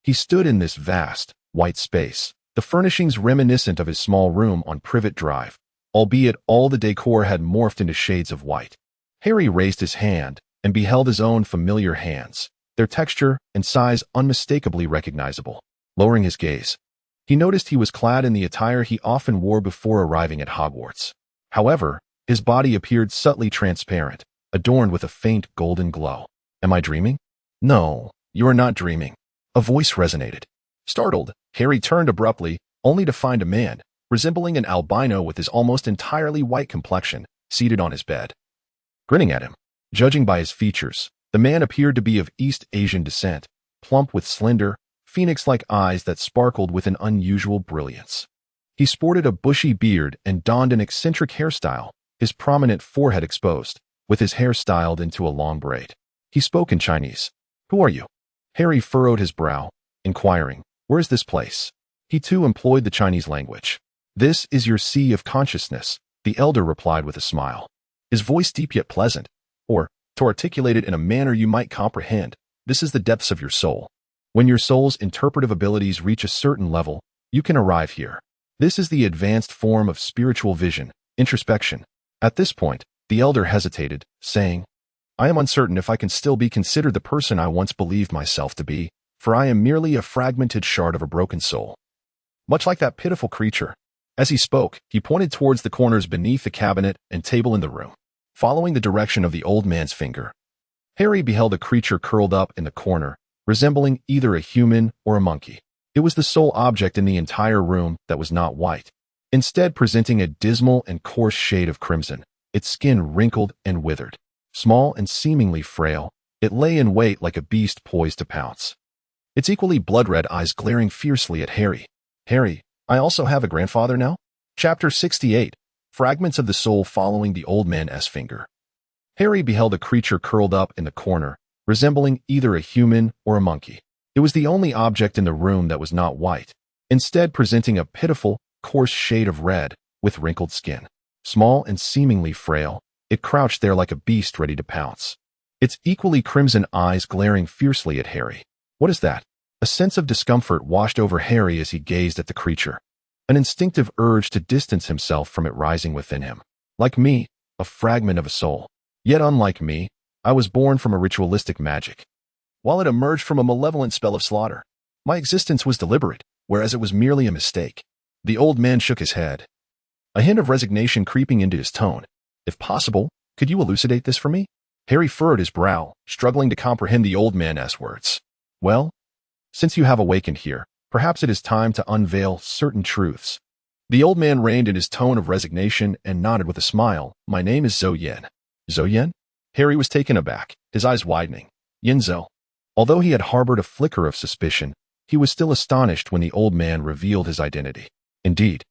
he stood in this vast, white space, the furnishings reminiscent of his small room on Privet Drive, albeit all the decor had morphed into shades of white. Harry raised his hand and beheld his own familiar hands, their texture and size unmistakably recognizable. Lowering his gaze, he noticed he was clad in the attire he often wore before arriving at Hogwarts. However, his body appeared subtly transparent, adorned with a faint golden glow. Am I dreaming? No, you are not dreaming. A voice resonated. Startled, Harry turned abruptly, only to find a man, resembling an albino with his almost entirely white complexion, seated on his bed, grinning at him. Judging by his features, the man appeared to be of East Asian descent, plump with slender, phoenix-like eyes that sparkled with an unusual brilliance. He sported a bushy beard and donned an eccentric hairstyle, his prominent forehead exposed, with his hair styled into a long braid. He spoke in Chinese. Who are you? Harry furrowed his brow, inquiring, where is this place? He too employed the Chinese language. This is your sea of consciousness, the elder replied with a smile, his voice deep yet pleasant. Or, to articulate it in a manner you might comprehend, this is the depths of your soul. When your soul's interpretive abilities reach a certain level, you can arrive here. This is the advanced form of spiritual vision, introspection. At this point, the elder hesitated, saying, I am uncertain if I can still be considered the person I once believed myself to be, for I am merely a fragmented shard of a broken soul. Much like that pitiful creature. As he spoke, he pointed towards the corners beneath the cabinet and table in the room. Following the direction of the old man's finger, Harry beheld a creature curled up in the corner, resembling either a human or a monkey. It was the sole object in the entire room that was not white, instead presenting a dismal and coarse shade of crimson, its skin wrinkled and withered. Small and seemingly frail, it lay in wait like a beast poised to pounce, its equally blood-red eyes glaring fiercely at Harry. Harry, I also have a grandfather now? Chapter 68. Fragments of the Soul following the old man's finger. Harry beheld a creature curled up in the corner, resembling either a human or a monkey. It was the only object in the room that was not white, instead presenting a pitiful, coarse shade of red with wrinkled skin. Small and seemingly frail, it crouched there like a beast ready to pounce, its equally crimson eyes glaring fiercely at Harry. What is that? A sense of discomfort washed over Harry as he gazed at the creature, an instinctive urge to distance himself from it rising within him. Like me, a fragment of a soul. Yet unlike me, I was born from a ritualistic magic, while it emerged from a malevolent spell of slaughter. My existence was deliberate, whereas it was merely a mistake. The old man shook his head, a hint of resignation creeping into his tone. If possible, could you elucidate this for me? Harry furrowed his brow, struggling to comprehend the old man's words. Well, since you have awakened here, perhaps it is time to unveil certain truths. The old man reined in his tone of resignation and nodded with a smile. My name is Zhou Yin. Zhou Yin? Harry was taken aback, his eyes widening. Yin Zhou. Although he had harbored a flicker of suspicion, he was still astonished when the old man revealed his identity. Indeed,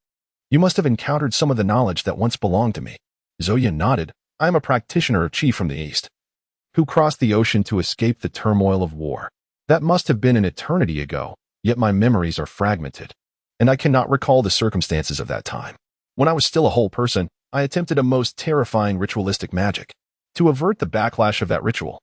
you must have encountered some of the knowledge that once belonged to me. Zhou Yin nodded. I am a practitioner chief from the East, who crossed the ocean to escape the turmoil of war. That must have been an eternity ago, yet my memories are fragmented, and I cannot recall the circumstances of that time. When I was still a whole person, I attempted a most terrifying ritualistic magic. To avert the backlash of that ritual,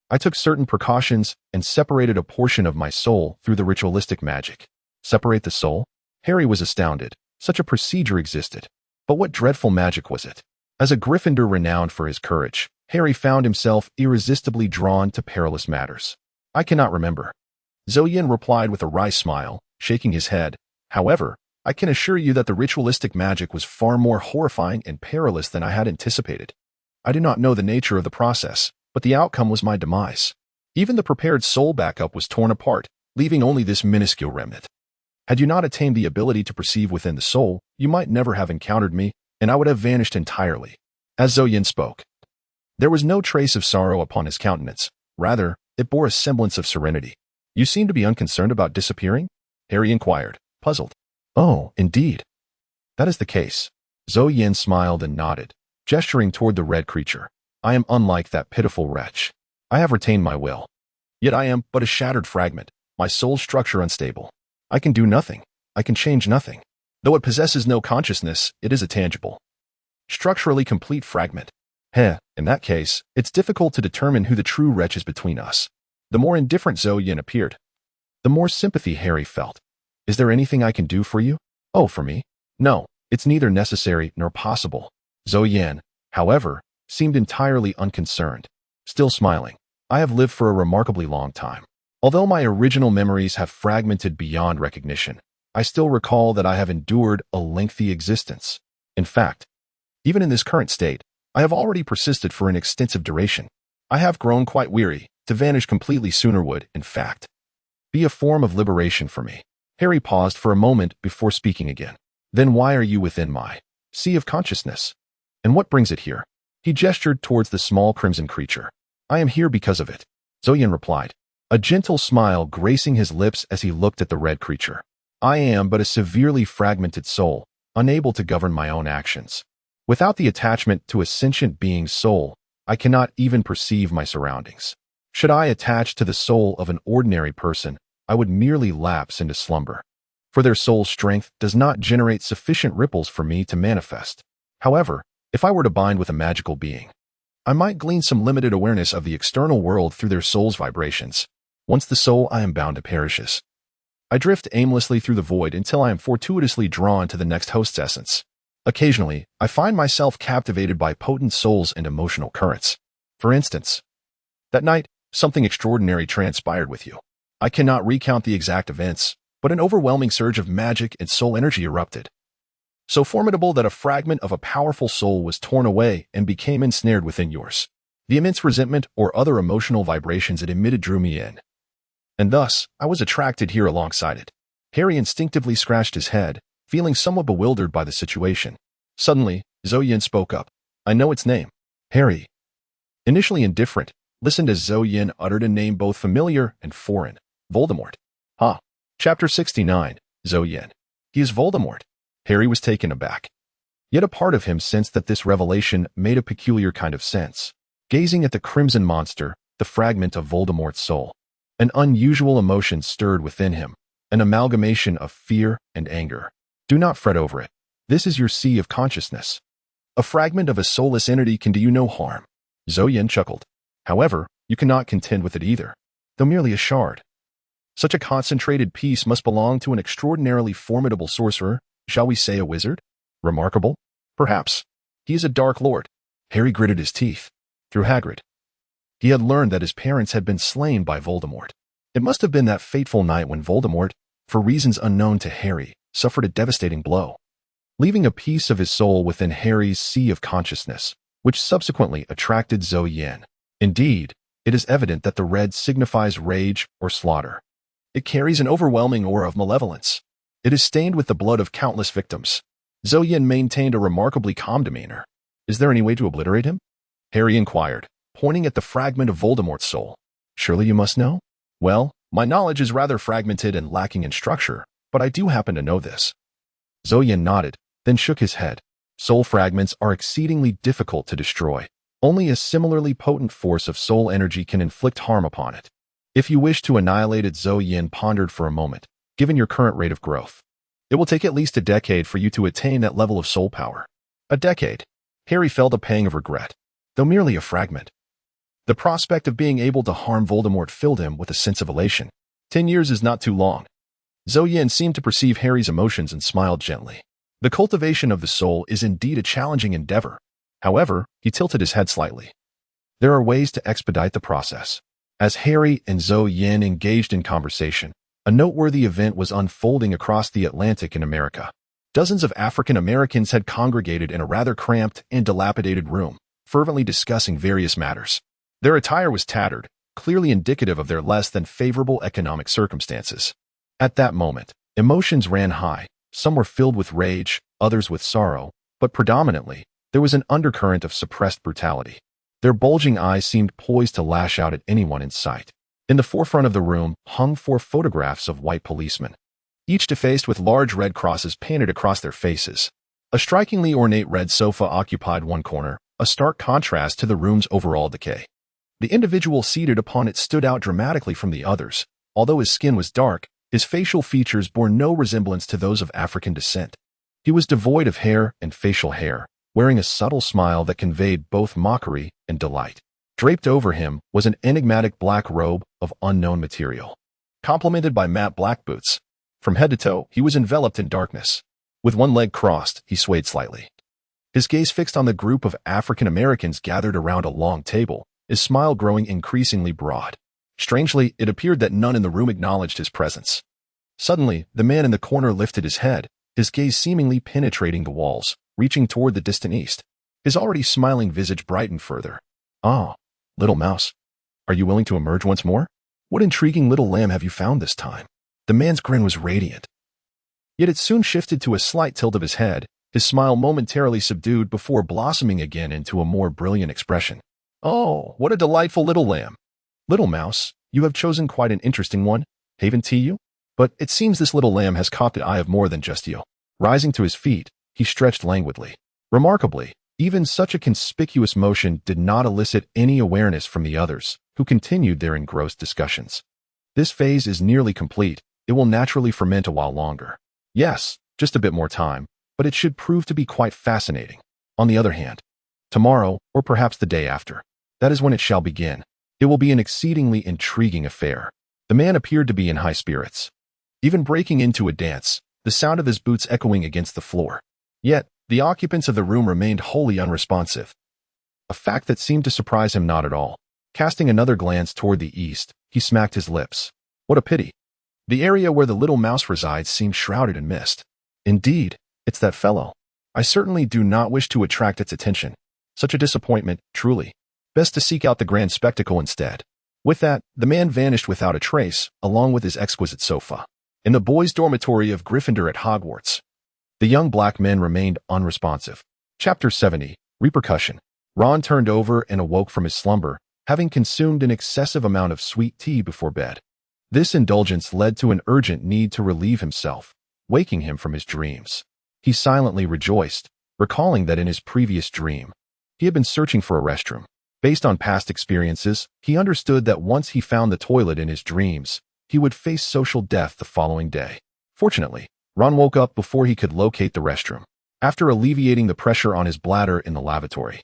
I took certain precautions and separated a portion of my soul through the ritualistic magic. Separate the soul? Harry was astounded. Such a procedure existed. But what dreadful magic was it? As a Gryffindor renowned for his courage, Harry found himself irresistibly drawn to perilous matters. I cannot remember. Zhou Yin replied with a wry smile, shaking his head. However, I can assure you that the ritualistic magic was far more horrifying and perilous than I had anticipated. I do not know the nature of the process, but the outcome was my demise. Even the prepared soul backup was torn apart, leaving only this minuscule remnant. Had you not attained the ability to perceive within the soul, you might never have encountered me, and I would have vanished entirely. As Zhou Yin spoke, there was no trace of sorrow upon his countenance. Rather, it bore a semblance of serenity. You seem to be unconcerned about disappearing? Harry inquired, puzzled. Oh, indeed. That is the case. Zhou Yin smiled and nodded, gesturing toward the red creature. I am unlike that pitiful wretch. I have retained my will. Yet I am but a shattered fragment, my soul's structure unstable. I can do nothing. I can change nothing. Though it possesses no consciousness, it is a tangible, structurally complete fragment. In that case, it's difficult to determine who the true wretch is between us. The more indifferent Zhou Yin appeared, the more sympathy Harry felt. Is there anything I can do for you? Oh, for me? No, it's neither necessary nor possible. Zhou Yin, however, seemed entirely unconcerned. Still smiling. I have lived for a remarkably long time. Although my original memories have fragmented beyond recognition, I still recall that I have endured a lengthy existence. In fact, even in this current state, I have already persisted for an extensive duration. I have grown quite weary. To vanish completely sooner would, in fact, be a form of liberation for me. Harry paused for a moment before speaking again. Then why are you within my sea of consciousness? And what brings it here? He gestured towards the small crimson creature. I am here because of it. Zhou Yin replied, a gentle smile gracing his lips as he looked at the red creature. I am but a severely fragmented soul, unable to govern my own actions. Without the attachment to a sentient being's soul, I cannot even perceive my surroundings. Should I attach to the soul of an ordinary person, I would merely lapse into slumber, for their soul's strength does not generate sufficient ripples for me to manifest. However, if I were to bind with a magical being, I might glean some limited awareness of the external world through their soul's vibrations. Once the soul I am bound to perishes, I drift aimlessly through the void until I am fortuitously drawn to the next host's essence. Occasionally, I find myself captivated by potent souls and emotional currents. For instance, that night, something extraordinary transpired with you. I cannot recount the exact events, but an overwhelming surge of magic and soul energy erupted. so formidable that a fragment of a powerful soul was torn away and became ensnared within yours. The immense resentment or other emotional vibrations it emitted drew me in, and thus I was attracted here alongside it. Harry instinctively scratched his head, feeling somewhat bewildered by the situation. Suddenly, Zhou Yin spoke up. I know its name. Harry, initially indifferent, listened as Zhou Yin uttered a name both familiar and foreign. Voldemort. Huh. Chapter 69. Zhou Yin. He is Voldemort. Harry was taken aback. Yet a part of him sensed that this revelation made a peculiar kind of sense. Gazing at the crimson monster, the fragment of Voldemort's soul, an unusual emotion stirred within him, an amalgamation of fear and anger. Do not fret over it. This is your sea of consciousness. A fragment of a soulless entity can do you no harm. Zhou Yin chuckled. However, you cannot contend with it either, though merely a shard. Such a concentrated piece must belong to an extraordinarily formidable sorcerer, shall we say a wizard? Remarkable? Perhaps. He is a Dark Lord. Harry gritted his teeth. Through Hagrid. He had learned that his parents had been slain by Voldemort. It must have been that fateful night when Voldemort, for reasons unknown to Harry, suffered a devastating blow, leaving a piece of his soul within Harry's sea of consciousness, which subsequently attracted Zhou Yin. Indeed, it is evident that the red signifies rage or slaughter. It carries an overwhelming aura of malevolence. It is stained with the blood of countless victims. Zhou Yin maintained a remarkably calm demeanor. Is there any way to obliterate him? Harry inquired, pointing at the fragment of Voldemort's soul. Surely you must know? Well, my knowledge is rather fragmented and lacking in structure, but I do happen to know this. Zhou Yin nodded, then shook his head. Soul fragments are exceedingly difficult to destroy. Only a similarly potent force of soul energy can inflict harm upon it. If you wish to annihilate it, Zhou Yin pondered for a moment, given your current rate of growth. It will take at least a decade for you to attain that level of soul power. A decade. Harry felt a pang of regret. Though merely a fragment, the prospect of being able to harm Voldemort filled him with a sense of elation. 10 years is not too long. Zhou Yin seemed to perceive Harry's emotions and smiled gently. The cultivation of the soul is indeed a challenging endeavor. However, he tilted his head slightly. There are ways to expedite the process. As Harry and Zhou Yin engaged in conversation, a noteworthy event was unfolding across the Atlantic in America. Dozens of African Americans had congregated in a rather cramped and dilapidated room, fervently discussing various matters. Their attire was tattered, clearly indicative of their less than favorable economic circumstances. At that moment, emotions ran high. Some were filled with rage, others with sorrow, but predominantly, there was an undercurrent of suppressed brutality. Their bulging eyes seemed poised to lash out at anyone in sight. In the forefront of the room hung 4 photographs of white policemen, each defaced with large red crosses painted across their faces. A strikingly ornate red sofa occupied one corner, a stark contrast to the room's overall decay. The individual seated upon it stood out dramatically from the others. Although his skin was dark, his facial features bore no resemblance to those of African descent. He was devoid of hair and facial hair, wearing a subtle smile that conveyed both mockery and delight. Draped over him was an enigmatic black robe of unknown material, complemented by matte black boots. From head to toe, he was enveloped in darkness. With one leg crossed, he swayed slightly, his gaze fixed on the group of African Americans gathered around a long table, his smile growing increasingly broad. Strangely, it appeared that none in the room acknowledged his presence. Suddenly, the man in the corner lifted his head, his gaze seemingly penetrating the walls, reaching toward the distant east. His already smiling visage brightened further. Ah, little mouse. Are you willing to emerge once more? What intriguing little lamb have you found this time? The man's grin was radiant. Yet it soon shifted to a slight tilt of his head, his smile momentarily subdued before blossoming again into a more brilliant expression. Oh, what a delightful little lamb. Little mouse, you have chosen quite an interesting one, haven't you? But it seems this little lamb has caught the eye of more than just you. Rising to his feet, he stretched languidly. Remarkably, even such a conspicuous motion did not elicit any awareness from the others, who continued their engrossed discussions. This phase is nearly complete. It will naturally ferment a while longer. Yes, just a bit more time, but it should prove to be quite fascinating. On the other hand, tomorrow, or perhaps the day after, that is when it shall begin. It will be an exceedingly intriguing affair. The man appeared to be in high spirits, even breaking into a dance, the sound of his boots echoing against the floor. Yet, the occupants of the room remained wholly unresponsive, a fact that seemed to surprise him not at all. Casting another glance toward the east, he smacked his lips. What a pity. The area where the little mouse resides seemed shrouded in mist. Indeed, It's that fellow. I certainly do not wish to attract its attention. Such a disappointment, truly. Best to seek out the grand spectacle instead. With that, the man vanished without a trace, along with his exquisite sofa. In the boys' dormitory of Gryffindor at Hogwarts, the young black men remained unresponsive. Chapter 70. Repercussion. Ron turned over and awoke from his slumber, having consumed an excessive amount of sweet tea before bed. This indulgence led to an urgent need to relieve himself, waking him from his dreams. He silently rejoiced, recalling that in his previous dream, he had been searching for a restroom. Based on past experiences, he understood that once he found the toilet in his dreams, he would face social death the following day. Fortunately, Ron woke up before he could locate the restroom. After alleviating the pressure on his bladder in the lavatory,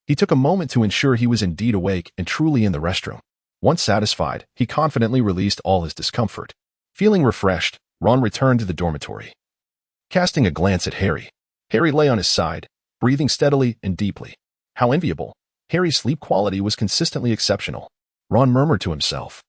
he took a moment to ensure he was indeed awake and truly in the restroom. Once satisfied, he confidently released all his discomfort. Feeling refreshed, Ron returned to the dormitory. Casting a glance at Harry, Harry lay on his side, breathing steadily and deeply. How enviable. Harry's sleep quality was consistently exceptional. Ron murmured to himself.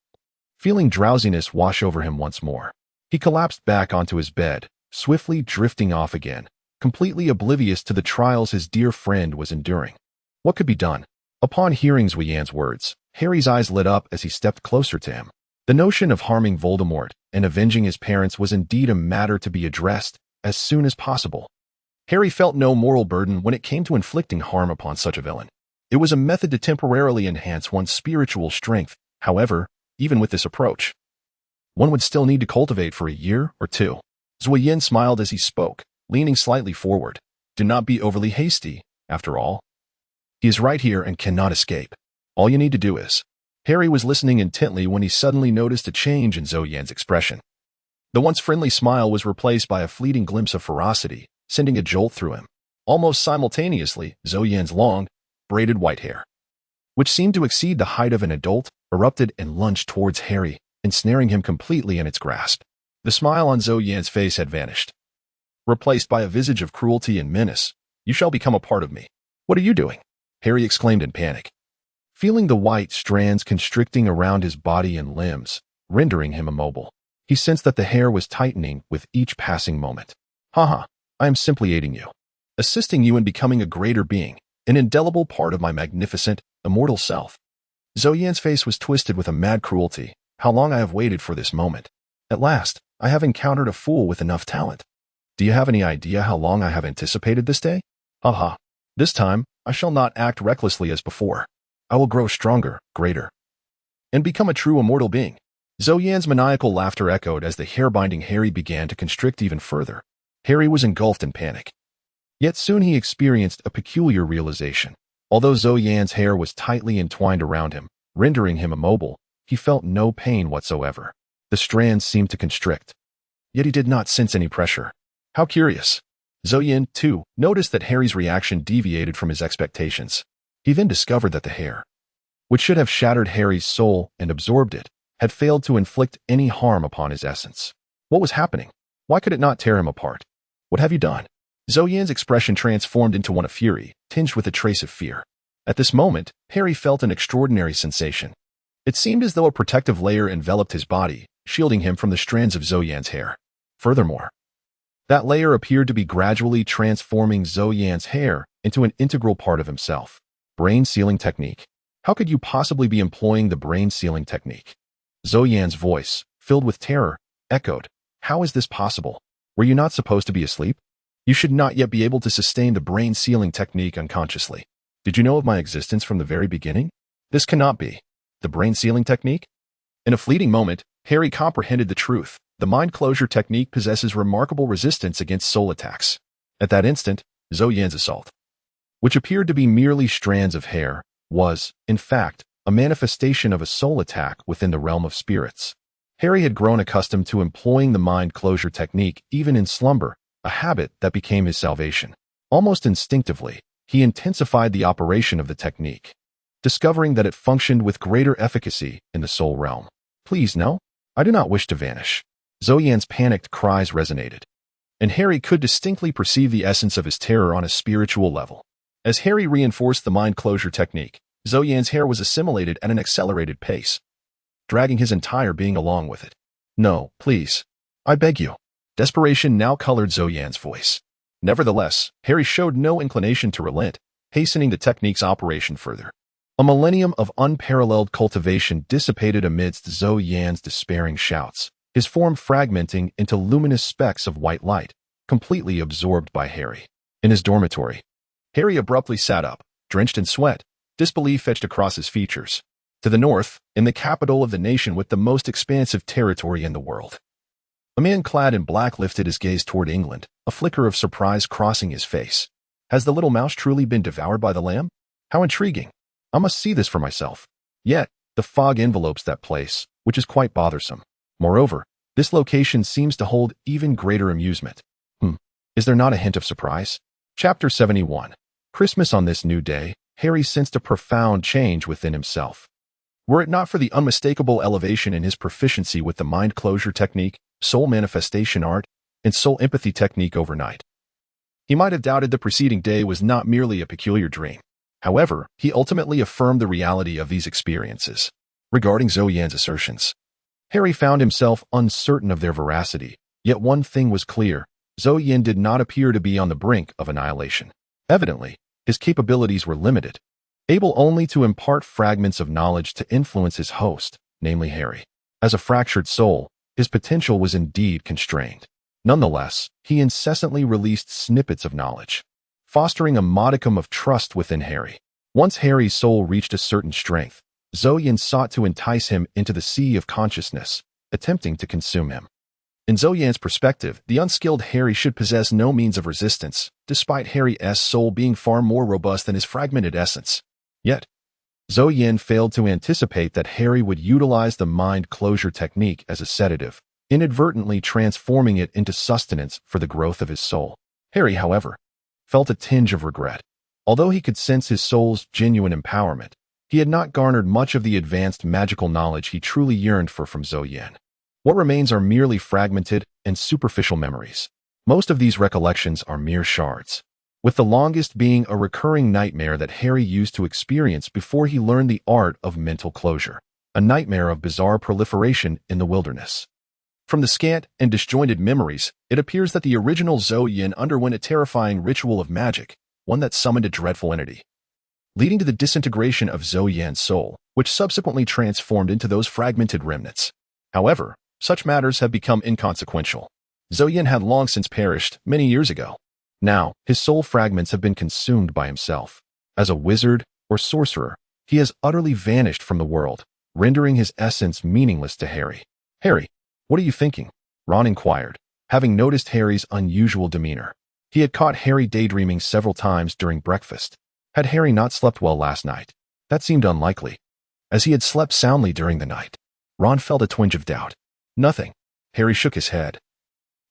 Feeling drowsiness wash over him once more, he collapsed back onto his bed, swiftly drifting off again, completely oblivious to the trials his dear friend was enduring. What could be done? Upon hearing Zui Yan's words, Harry's eyes lit up as he stepped closer to him. The notion of harming Voldemort and avenging his parents was indeed a matter to be addressed as soon as possible. Harry felt no moral burden when it came to inflicting harm upon such a villain. It was a method to temporarily enhance one's spiritual strength. However, even with this approach, one would still need to cultivate for a year or two. Zui Yan smiled as he spoke, leaning slightly forward. Do not be overly hasty, after all. He is right here and cannot escape. All you need to do is. Harry was listening intently when he suddenly noticed a change in Zui Yan's expression. The once friendly smile was replaced by a fleeting glimpse of ferocity, sending a jolt through him. Almost simultaneously, Zui Yan's long, braided white hair, which seemed to exceed the height of an adult, erupted and lunged towards Harry, ensnaring him completely in its grasp. The smile on Zui Yan's face had vanished, replaced by a visage of cruelty and menace. You shall become a part of me. What are you doing? Harry exclaimed in panic, feeling the white strands constricting around his body and limbs, rendering him immobile. He sensed that the hair was tightening with each passing moment. Haha, I am simply aiding you, assisting you in becoming a greater being, an indelible part of my magnificent, immortal self. Zui Yan's face was twisted with a mad cruelty. How long I have waited for this moment. At last, I have encountered a fool with enough talent. Do you have any idea how long I have anticipated this day? Haha. This time, I shall not act recklessly as before. I will grow stronger, greater, and become a true immortal being. Zui Yan's maniacal laughter echoed as the hair-binding Harry began to constrict even further. Harry was engulfed in panic. Yet soon he experienced a peculiar realization. Although Zui Yan's hair was tightly entwined around him, rendering him immobile, he felt no pain whatsoever. The strands seemed to constrict. Yet he did not sense any pressure. How curious. Zui Yan, too, noticed that Harry's reaction deviated from his expectations. He then discovered that the hair, which should have shattered Harry's soul and absorbed it, had failed to inflict any harm upon his essence. What was happening? Why could it not tear him apart? What have you done? Zui Yan's expression transformed into one of fury, tinged with a trace of fear. At this moment, Harry felt an extraordinary sensation. It seemed as though a protective layer enveloped his body, shielding him from the strands of Zui Yan's hair. Furthermore, that layer appeared to be gradually transforming Zui Yan's hair into an integral part of himself. Brain sealing technique. How could you possibly be employing the brain sealing technique? Zui Yan's voice, filled with terror, echoed. How is this possible? Were you not supposed to be asleep? You should not yet be able to sustain the brain sealing technique unconsciously. Did you know of my existence from the very beginning? This cannot be. The brain sealing technique? In a fleeting moment, Harry comprehended the truth. The mind closure technique possesses remarkable resistance against soul attacks. At that instant, Zui Yan's assault, which appeared to be merely strands of hair, was, in fact, a manifestation of a soul attack within the realm of spirits. Harry had grown accustomed to employing the mind closure technique even in slumber, a habit that became his salvation. Almost instinctively, he intensified the operation of the technique, discovering that it functioned with greater efficacy in the soul realm. Please, no. I do not wish to vanish. Zui Yan's panicked cries resonated, and Harry could distinctly perceive the essence of his terror on a spiritual level. As Harry reinforced the mind closure technique, Zui Yan's hair was assimilated at an accelerated pace, dragging his entire being along with it. No, please. I beg you. Desperation now colored Zui Yan's voice. Nevertheless, Harry showed no inclination to relent, hastening the technique's operation further. A millennium of unparalleled cultivation dissipated amidst Zhou Yan's despairing shouts, his form fragmenting into luminous specks of white light, completely absorbed by Harry. In his dormitory, Harry abruptly sat up, drenched in sweat, disbelief etched across his features. To the north, in the capital of the nation with the most expansive territory in the world, a man clad in black lifted his gaze toward England, a flicker of surprise crossing his face. Has the little mouse truly been devoured by the lamb? How intriguing! I must see this for myself. Yet, the fog envelopes that place, which is quite bothersome. Moreover, this location seems to hold even greater amusement. Is there not a hint of surprise? Chapter 71. Christmas. On this new day, Harry sensed a profound change within himself. Were it not for the unmistakable elevation in his proficiency with the mind closure technique, soul manifestation art, and soul empathy technique overnight, he might have doubted the preceding day was not merely a peculiar dream. However, he ultimately affirmed the reality of these experiences. Regarding Zhou Yan's assertions, Harry found himself uncertain of their veracity, yet one thing was clear: Zhou Yan did not appear to be on the brink of annihilation. Evidently, his capabilities were limited, able only to impart fragments of knowledge to influence his host, namely Harry. As a fractured soul, his potential was indeed constrained. Nonetheless, he incessantly released snippets of knowledge, fostering a modicum of trust within Harry. Once Harry's soul reached a certain strength, Zhou Yan sought to entice him into the sea of consciousness, attempting to consume him. In Zhou Yan's perspective, the unskilled Harry should possess no means of resistance, despite Harry's soul being far more robust than his fragmented essence. Yet, Zhou Yan failed to anticipate that Harry would utilize the mind closure technique as a sedative, inadvertently transforming it into sustenance for the growth of his soul. Harry, however, felt a tinge of regret. Although he could sense his soul's genuine empowerment, he had not garnered much of the advanced magical knowledge he truly yearned for from Zhou Yan. What remains are merely fragmented and superficial memories. Most of these recollections are mere shards, with the longest being a recurring nightmare that Harry used to experience before he learned the art of mental closure, a nightmare of bizarre proliferation in the wilderness. From the scant and disjointed memories, it appears that the original Zhou Yan underwent a terrifying ritual of magic, one that summoned a dreadful entity, leading to the disintegration of Zhou Yan's soul, which subsequently transformed into those fragmented remnants. However, such matters have become inconsequential. Zhou Yan had long since perished, many years ago. Now, his soul fragments have been consumed by himself. As a wizard or sorcerer, he has utterly vanished from the world, rendering his essence meaningless to Harry. Harry, what are you thinking? Ron inquired, having noticed Harry's unusual demeanor. He had caught Harry daydreaming several times during breakfast. Had Harry not slept well last night? That seemed unlikely, as he had slept soundly during the night. Ron felt a twinge of doubt. Nothing. Harry shook his head.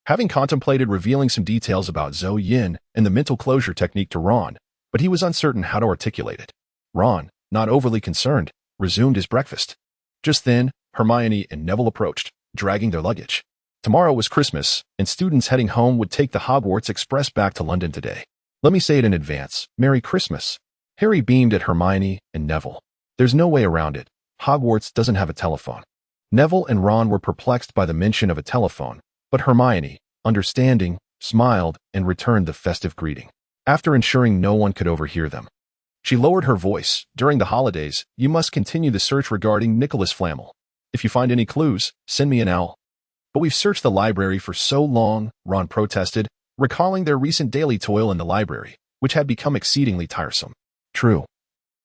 Having contemplated revealing some details about Zhou Yan and the mental closure technique to Ron, but he was uncertain how to articulate it. Ron, not overly concerned, resumed his breakfast. Just then, Hermione and Neville approached, dragging their luggage. Tomorrow was Christmas, and students heading home would take the Hogwarts Express back to London today. Let me say it in advance. Merry Christmas. Harry beamed at Hermione and Neville. There's no way around it. Hogwarts doesn't have a telephone. Neville and Ron were perplexed by the mention of a telephone, but Hermione, understanding, smiled and returned the festive greeting. After ensuring no one could overhear them, she lowered her voice. During the holidays, you must continue the search regarding Nicholas Flamel. If you find any clues, send me an owl. But we've searched the library for so long, Ron protested, recalling their recent daily toil in the library, which had become exceedingly tiresome. True.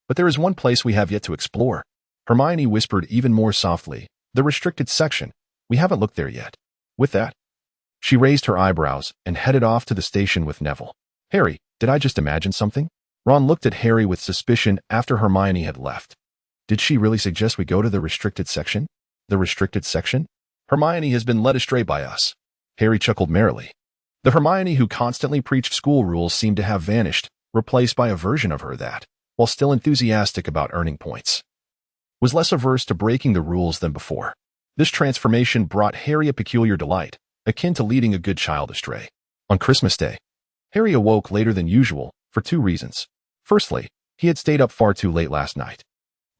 But there is one place we have yet to explore. Hermione whispered even more softly. The restricted section. We haven't looked there yet. With that, she raised her eyebrows and headed off to the station with Neville. Harry, did I just imagine something? Ron looked at Harry with suspicion after Hermione had left. Did she really suggest we go to the restricted section? The restricted section? Hermione has been led astray by us. Harry chuckled merrily. The Hermione who constantly preached school rules seemed to have vanished, replaced by a version of her that, while still enthusiastic about earning points, was less averse to breaking the rules than before. This transformation brought Harry a peculiar delight, akin to leading a good child astray. On Christmas Day, Harry awoke later than usual for two reasons. Firstly, he had stayed up far too late last night,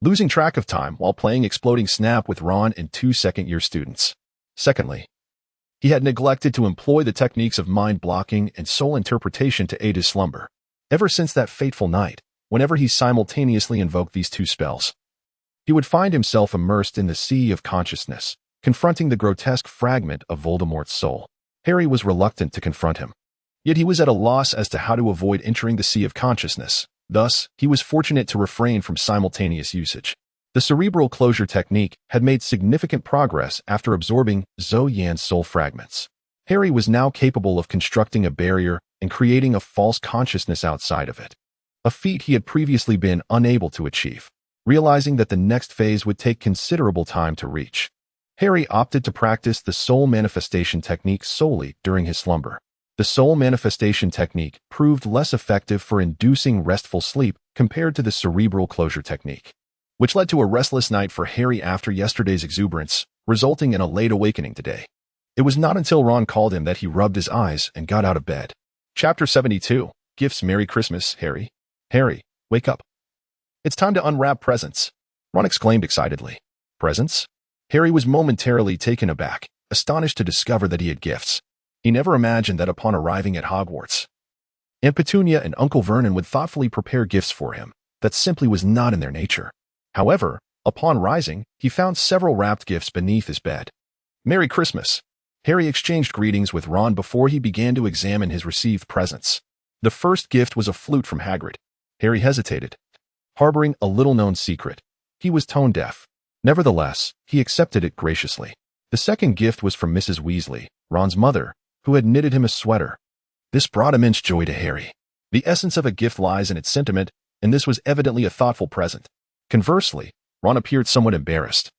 losing track of time while playing Exploding Snap with Ron and two second-year students. Secondly, He had neglected to employ the techniques of mind blocking and soul interpretation to aid his slumber. Ever since that fateful night, whenever he simultaneously invoked these two spells, he would find himself immersed in the sea of consciousness, confronting the grotesque fragment of Voldemort's soul. Harry was reluctant to confront him. Yet he was at a loss as to how to avoid entering the sea of consciousness. Thus, he was fortunate to refrain from simultaneous usage. The cerebral closure technique had made significant progress after absorbing Zhou Yan's soul fragments. Harry was now capable of constructing a barrier and creating a false consciousness outside of it, a feat he had previously been unable to achieve. Realizing that the next phase would take considerable time to reach, Harry opted to practice the soul manifestation technique solely during his slumber. The soul manifestation technique proved less effective for inducing restful sleep compared to the cerebral closure technique, which led to a restless night for Harry after yesterday's exuberance, resulting in a late awakening today. It was not until Ron called him that he rubbed his eyes and got out of bed. Chapter 72. Gifts. Merry Christmas, Harry. Harry, wake up. It's time to unwrap presents, Ron exclaimed excitedly. Presents? Harry was momentarily taken aback, astonished to discover that he had gifts. He never imagined that upon arriving at Hogwarts, Aunt Petunia and Uncle Vernon would thoughtfully prepare gifts for him. That simply was not in their nature. However, upon rising, he found several wrapped gifts beneath his bed. Merry Christmas. Harry exchanged greetings with Ron before he began to examine his received presents. The first gift was a flute from Hagrid. Harry hesitated, harboring a little-known secret. He was tone-deaf. Nevertheless, he accepted it graciously. The second gift was from Mrs. Weasley, Ron's mother, who had knitted him a sweater. This brought immense joy to Harry. The essence of a gift lies in its sentiment, and this was evidently a thoughtful present. Conversely, Ron appeared somewhat embarrassed,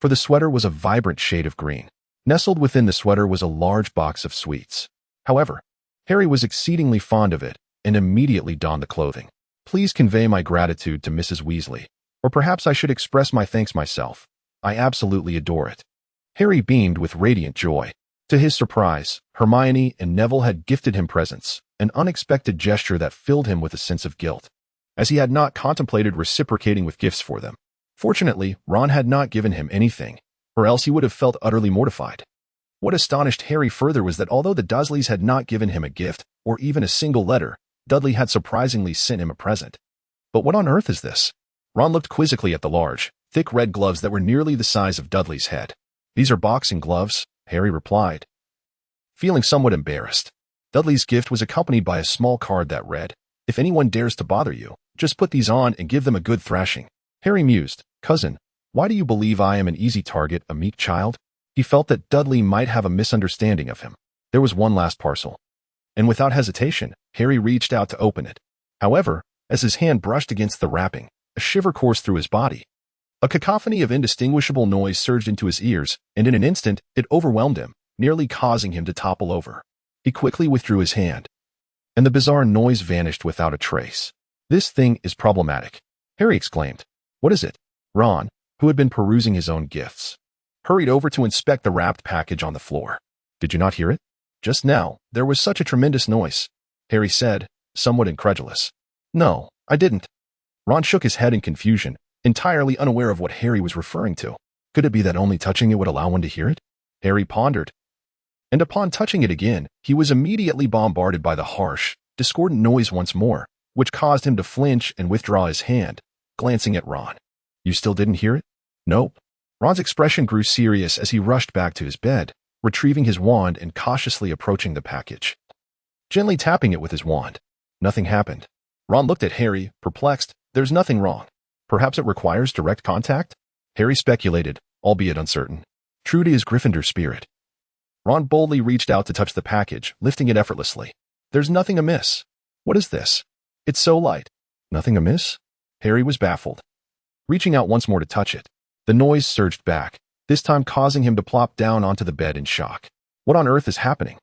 for the sweater was a vibrant shade of green. Nestled within the sweater was a large box of sweets. However, Harry was exceedingly fond of it and immediately donned the clothing. Please convey my gratitude to Mrs. Weasley, or perhaps I should express my thanks myself. I absolutely adore it. Harry beamed with radiant joy. To his surprise, Hermione and Neville had gifted him presents, an unexpected gesture that filled him with a sense of guilt, as he had not contemplated reciprocating with gifts for them. Fortunately, Ron had not given him anything, or else he would have felt utterly mortified. What astonished Harry further was that although the Dursleys had not given him a gift, or even a single letter, Dudley had surprisingly sent him a present. But what on earth is this? Ron looked quizzically at the large, thick red gloves that were nearly the size of Dudley's head. These are boxing gloves, Harry replied, feeling somewhat embarrassed. Dudley's gift was accompanied by a small card that read, "If anyone dares to bother you, just put these on and give them a good thrashing." Harry mused, "Cousin, why do you believe I am an easy target, a meek child?" He felt that Dudley might have a misunderstanding of him. There was one last parcel, and without hesitation, Harry reached out to open it. However, as his hand brushed against the wrapping, a shiver coursed through his body. A cacophony of indistinguishable noise surged into his ears, and in an instant, it overwhelmed him, nearly causing him to topple over. He quickly withdrew his hand, and the bizarre noise vanished without a trace. "This thing is problematic," Harry exclaimed. "What is it?" Ron, who had been perusing his own gifts, hurried over to inspect the wrapped package on the floor. "Did you not hear it? Just now, there was such a tremendous noise," Harry said, somewhat incredulous. "No, I didn't." Ron shook his head in confusion, entirely unaware of what Harry was referring to. Could it be that only touching it would allow one to hear it? Harry pondered. And upon touching it again, he was immediately bombarded by the harsh, discordant noise once more, which caused him to flinch and withdraw his hand, glancing at Ron. "You still didn't hear it?" "Nope." Ron's expression grew serious as he rushed back to his bed, retrieving his wand and cautiously approaching the package, gently tapping it with his wand. Nothing happened. Ron looked at Harry, perplexed. "There's nothing wrong. Perhaps it requires direct contact?" Harry speculated, albeit uncertain. True to his Gryffindor spirit, Ron boldly reached out to touch the package, lifting it effortlessly. "There's nothing amiss." "What is this? It's so light." "Nothing amiss?" Harry was baffled. Reaching out once more to touch it, the noise surged back, this time causing him to plop down onto the bed in shock. What on earth is happening?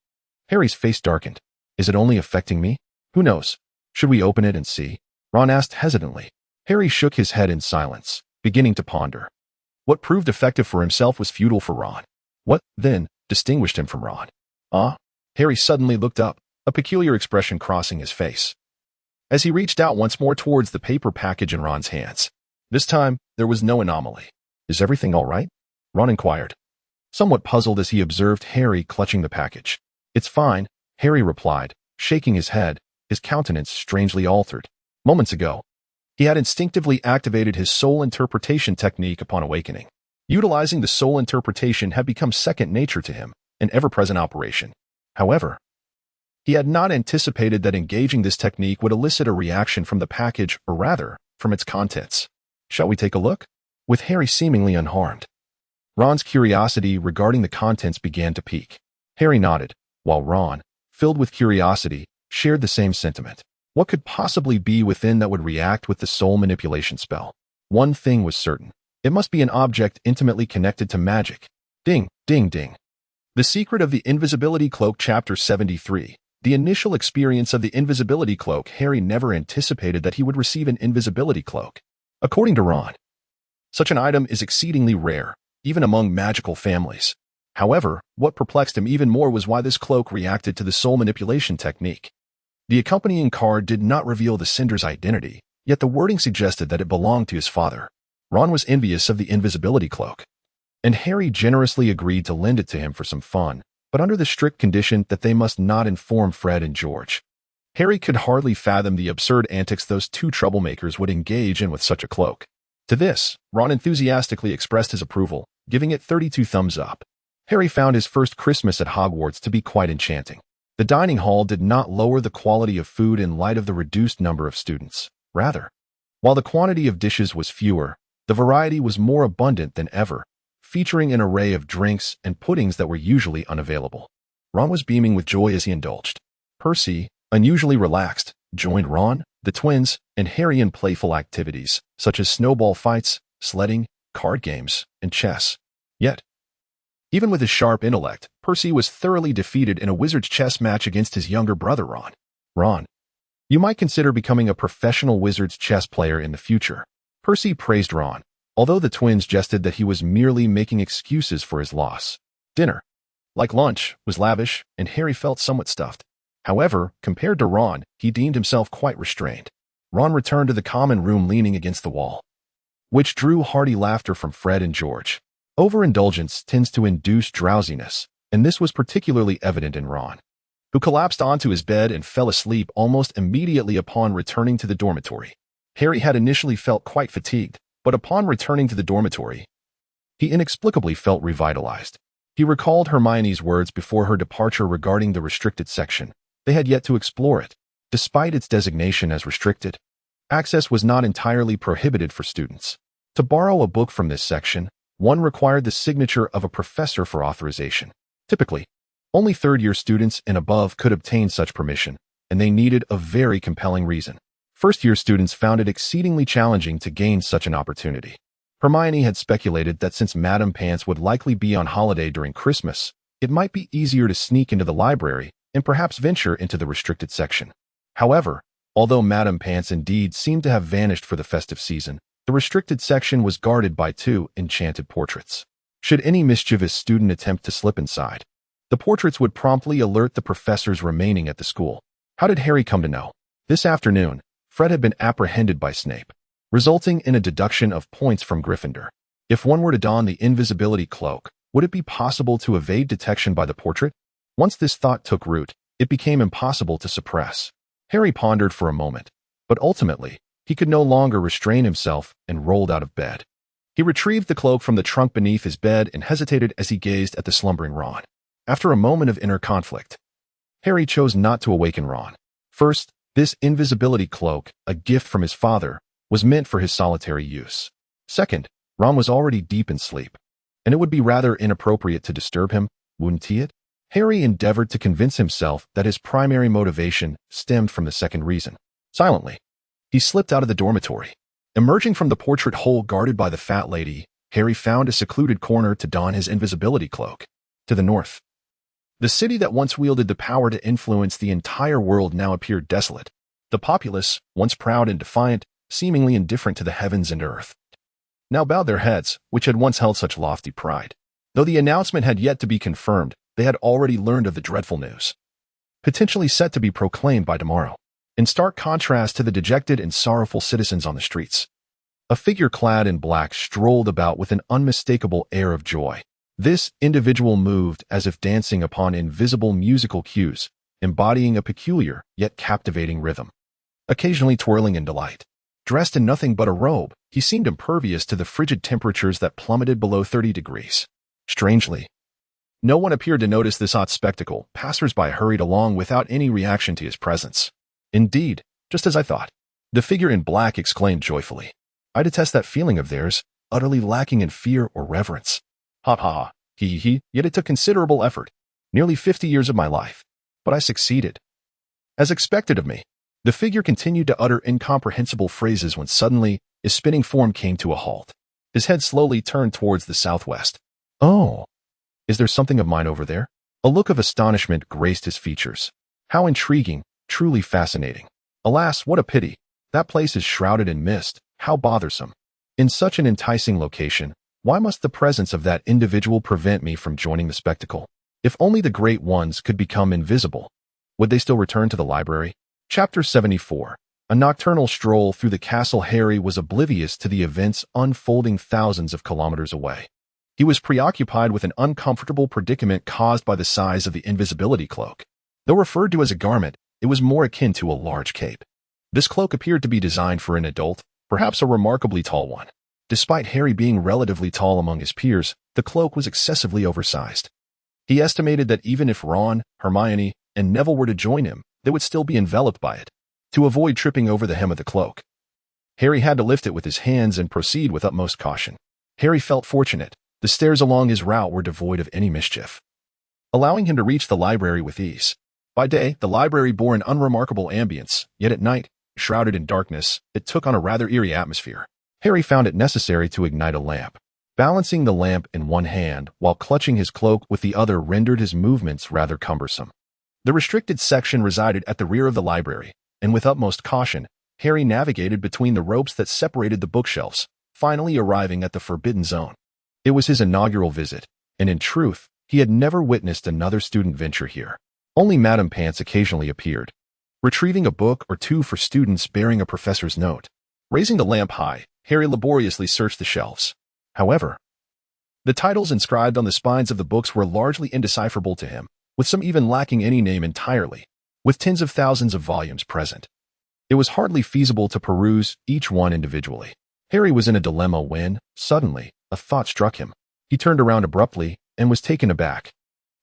Harry's face darkened. Is it only affecting me? Who knows? Should we open it and see? Ron asked hesitantly. Harry shook his head in silence, beginning to ponder. What proved effective for himself was futile for Ron. What, then, distinguished him from Ron? Harry suddenly looked up, a peculiar expression crossing his face, as he reached out once more towards the paper package in Ron's hands. This time, there was no anomaly. "Is everything all right?" Ron inquired. somewhat puzzled as he observed Harry clutching the package. "It's fine," Harry replied, shaking his head, his countenance strangely altered. Moments ago, he had instinctively activated his soul interpretation technique upon awakening. Utilizing the soul interpretation had become second nature to him, an ever-present operation. However, he had not anticipated that engaging this technique would elicit a reaction from the package, or rather, from its contents. "Shall we take a look?" With Harry seemingly unharmed, Ron's curiosity regarding the contents began to pique. Harry nodded, while Ron, filled with curiosity, shared the same sentiment. What could possibly be within that would react with the soul manipulation spell? One thing was certain. It must be an object intimately connected to magic. Ding, ding, ding. The Secret of the Invisibility Cloak, Chapter 73. The initial experience of the invisibility cloak. Harry never anticipated that he would receive an invisibility cloak. According to Ron, such an item is exceedingly rare, even among magical families. However, what perplexed him even more was why this cloak reacted to the soul manipulation technique. The accompanying card did not reveal the Cinder's identity, yet the wording suggested that it belonged to his father. Ron was envious of the invisibility cloak, and Harry generously agreed to lend it to him for some fun, but under the strict condition that they must not inform Fred and George. Harry could hardly fathom the absurd antics those two troublemakers would engage in with such a cloak. To this, Ron enthusiastically expressed his approval, giving it 32 thumbs up. Harry found his first Christmas at Hogwarts to be quite enchanting. The dining hall did not lower the quality of food in light of the reduced number of students. Rather, while the quantity of dishes was fewer, the variety was more abundant than ever, featuring an array of drinks and puddings that were usually unavailable. Ron was beaming with joy as he indulged. Percy, unusually relaxed, joined Ron, the twins, and Harry in playful activities, such as snowball fights, sledding, card games, and chess. Yet, even with his sharp intellect, Percy was thoroughly defeated in a wizard's chess match against his younger brother Ron. "Ron, you might consider becoming a professional wizard's chess player in the future." Percy praised Ron, although the twins jested that he was merely making excuses for his loss. Dinner, like lunch, was lavish, and Harry felt somewhat stuffed. However, compared to Ron, he deemed himself quite restrained. Ron returned to the common room leaning against the wall, which drew hearty laughter from Fred and George. Overindulgence tends to induce drowsiness, and this was particularly evident in Ron, who collapsed onto his bed and fell asleep almost immediately upon returning to the dormitory. Harry had initially felt quite fatigued, but upon returning to the dormitory, he inexplicably felt revitalized. He recalled Hermione's words before her departure regarding the restricted section. They had yet to explore it. Despite its designation as restricted, access was not entirely prohibited for students. To borrow a book from this section, one required the signature of a professor for authorization. Typically, only third-year students and above could obtain such permission, and they needed a very compelling reason. First-year students found it exceedingly challenging to gain such an opportunity. Hermione had speculated that since Madame Pants would likely be on holiday during Christmas, it might be easier to sneak into the library and perhaps venture into the restricted section. However, although Madame Pants indeed seemed to have vanished for the festive season, the restricted section was guarded by 2 enchanted portraits. Should any mischievous student attempt to slip inside, the portraits would promptly alert the professors remaining at the school. How did Harry come to know? This afternoon, Fred had been apprehended by Snape, resulting in a deduction of points from Gryffindor. If one were to don the invisibility cloak, would it be possible to evade detection by the portrait? Once this thought took root, it became impossible to suppress. Harry pondered for a moment, but ultimately, he could no longer restrain himself and rolled out of bed. He retrieved the cloak from the trunk beneath his bed and hesitated as he gazed at the slumbering Ron. After a moment of inner conflict, Harry chose not to awaken Ron. First, this invisibility cloak, a gift from his father, was meant for his solitary use. Second, Ron was already deep in sleep, and it would be rather inappropriate to disturb him, wouldn't he? Harry endeavored to convince himself that his primary motivation stemmed from the second reason. Silently, he slipped out of the dormitory. Emerging from the portrait hole guarded by the fat lady, Harry found a secluded corner to don his invisibility cloak. To the north, the city that once wielded the power to influence the entire world now appeared desolate. The populace, once proud and defiant, seemingly indifferent to the heavens and earth, now bowed their heads, which had once held such lofty pride. Though the announcement had yet to be confirmed, they had already learned of the dreadful news, potentially set to be proclaimed by tomorrow. In stark contrast to the dejected and sorrowful citizens on the streets, a figure clad in black strolled about with an unmistakable air of joy. This individual moved as if dancing upon invisible musical cues, embodying a peculiar yet captivating rhythm, occasionally twirling in delight. Dressed in nothing but a robe, he seemed impervious to the frigid temperatures that plummeted below 30 degrees. Strangely, no one appeared to notice this odd spectacle. Passers-by hurried along without any reaction to his presence. Indeed, just as I thought. The figure in black exclaimed joyfully. I detest that feeling of theirs, utterly lacking in fear or reverence. Ha ha, he, yet it took considerable effort, nearly 50 years of my life. But I succeeded. As expected of me. The figure continued to utter incomprehensible phrases when suddenly, his spinning form came to a halt. His head slowly turned towards the southwest. Oh, is there something of mine over there? A look of astonishment graced his features. How intriguing, truly fascinating. Alas, what a pity. That place is shrouded in mist. How bothersome. In such an enticing location, why must the presence of that individual prevent me from joining the spectacle? If only the great ones could become invisible. Would they still return to the library? Chapter 74. A nocturnal stroll through the castle. Harry was oblivious to the events unfolding thousands of kilometers away. He was preoccupied with an uncomfortable predicament caused by the size of the invisibility cloak. Though referred to as a garment, it was more akin to a large cape. This cloak appeared to be designed for an adult, perhaps a remarkably tall one. Despite Harry being relatively tall among his peers, the cloak was excessively oversized. He estimated that even if Ron, Hermione, and Neville were to join him, they would still be enveloped by it. To avoid tripping over the hem of the cloak, Harry had to lift it with his hands and proceed with utmost caution. Harry felt fortunate. The stairs along his route were devoid of any mischief, allowing him to reach the library with ease. By day, the library bore an unremarkable ambience, yet at night, shrouded in darkness, it took on a rather eerie atmosphere. Harry found it necessary to ignite a lamp. Balancing the lamp in one hand while clutching his cloak with the other rendered his movements rather cumbersome. The restricted section resided at the rear of the library, and with utmost caution, Harry navigated between the ropes that separated the bookshelves, finally arriving at the forbidden zone. It was his inaugural visit, and in truth, he had never witnessed another student venture here. Only Madame Pants occasionally appeared, retrieving a book or two for students bearing a professor's note. Raising the lamp high, Harry laboriously searched the shelves. However, the titles inscribed on the spines of the books were largely indecipherable to him, with some even lacking any name entirely. With tens of thousands of volumes present, it was hardly feasible to peruse each one individually. Harry was in a dilemma when, suddenly, a thought struck him. He turned around abruptly and was taken aback.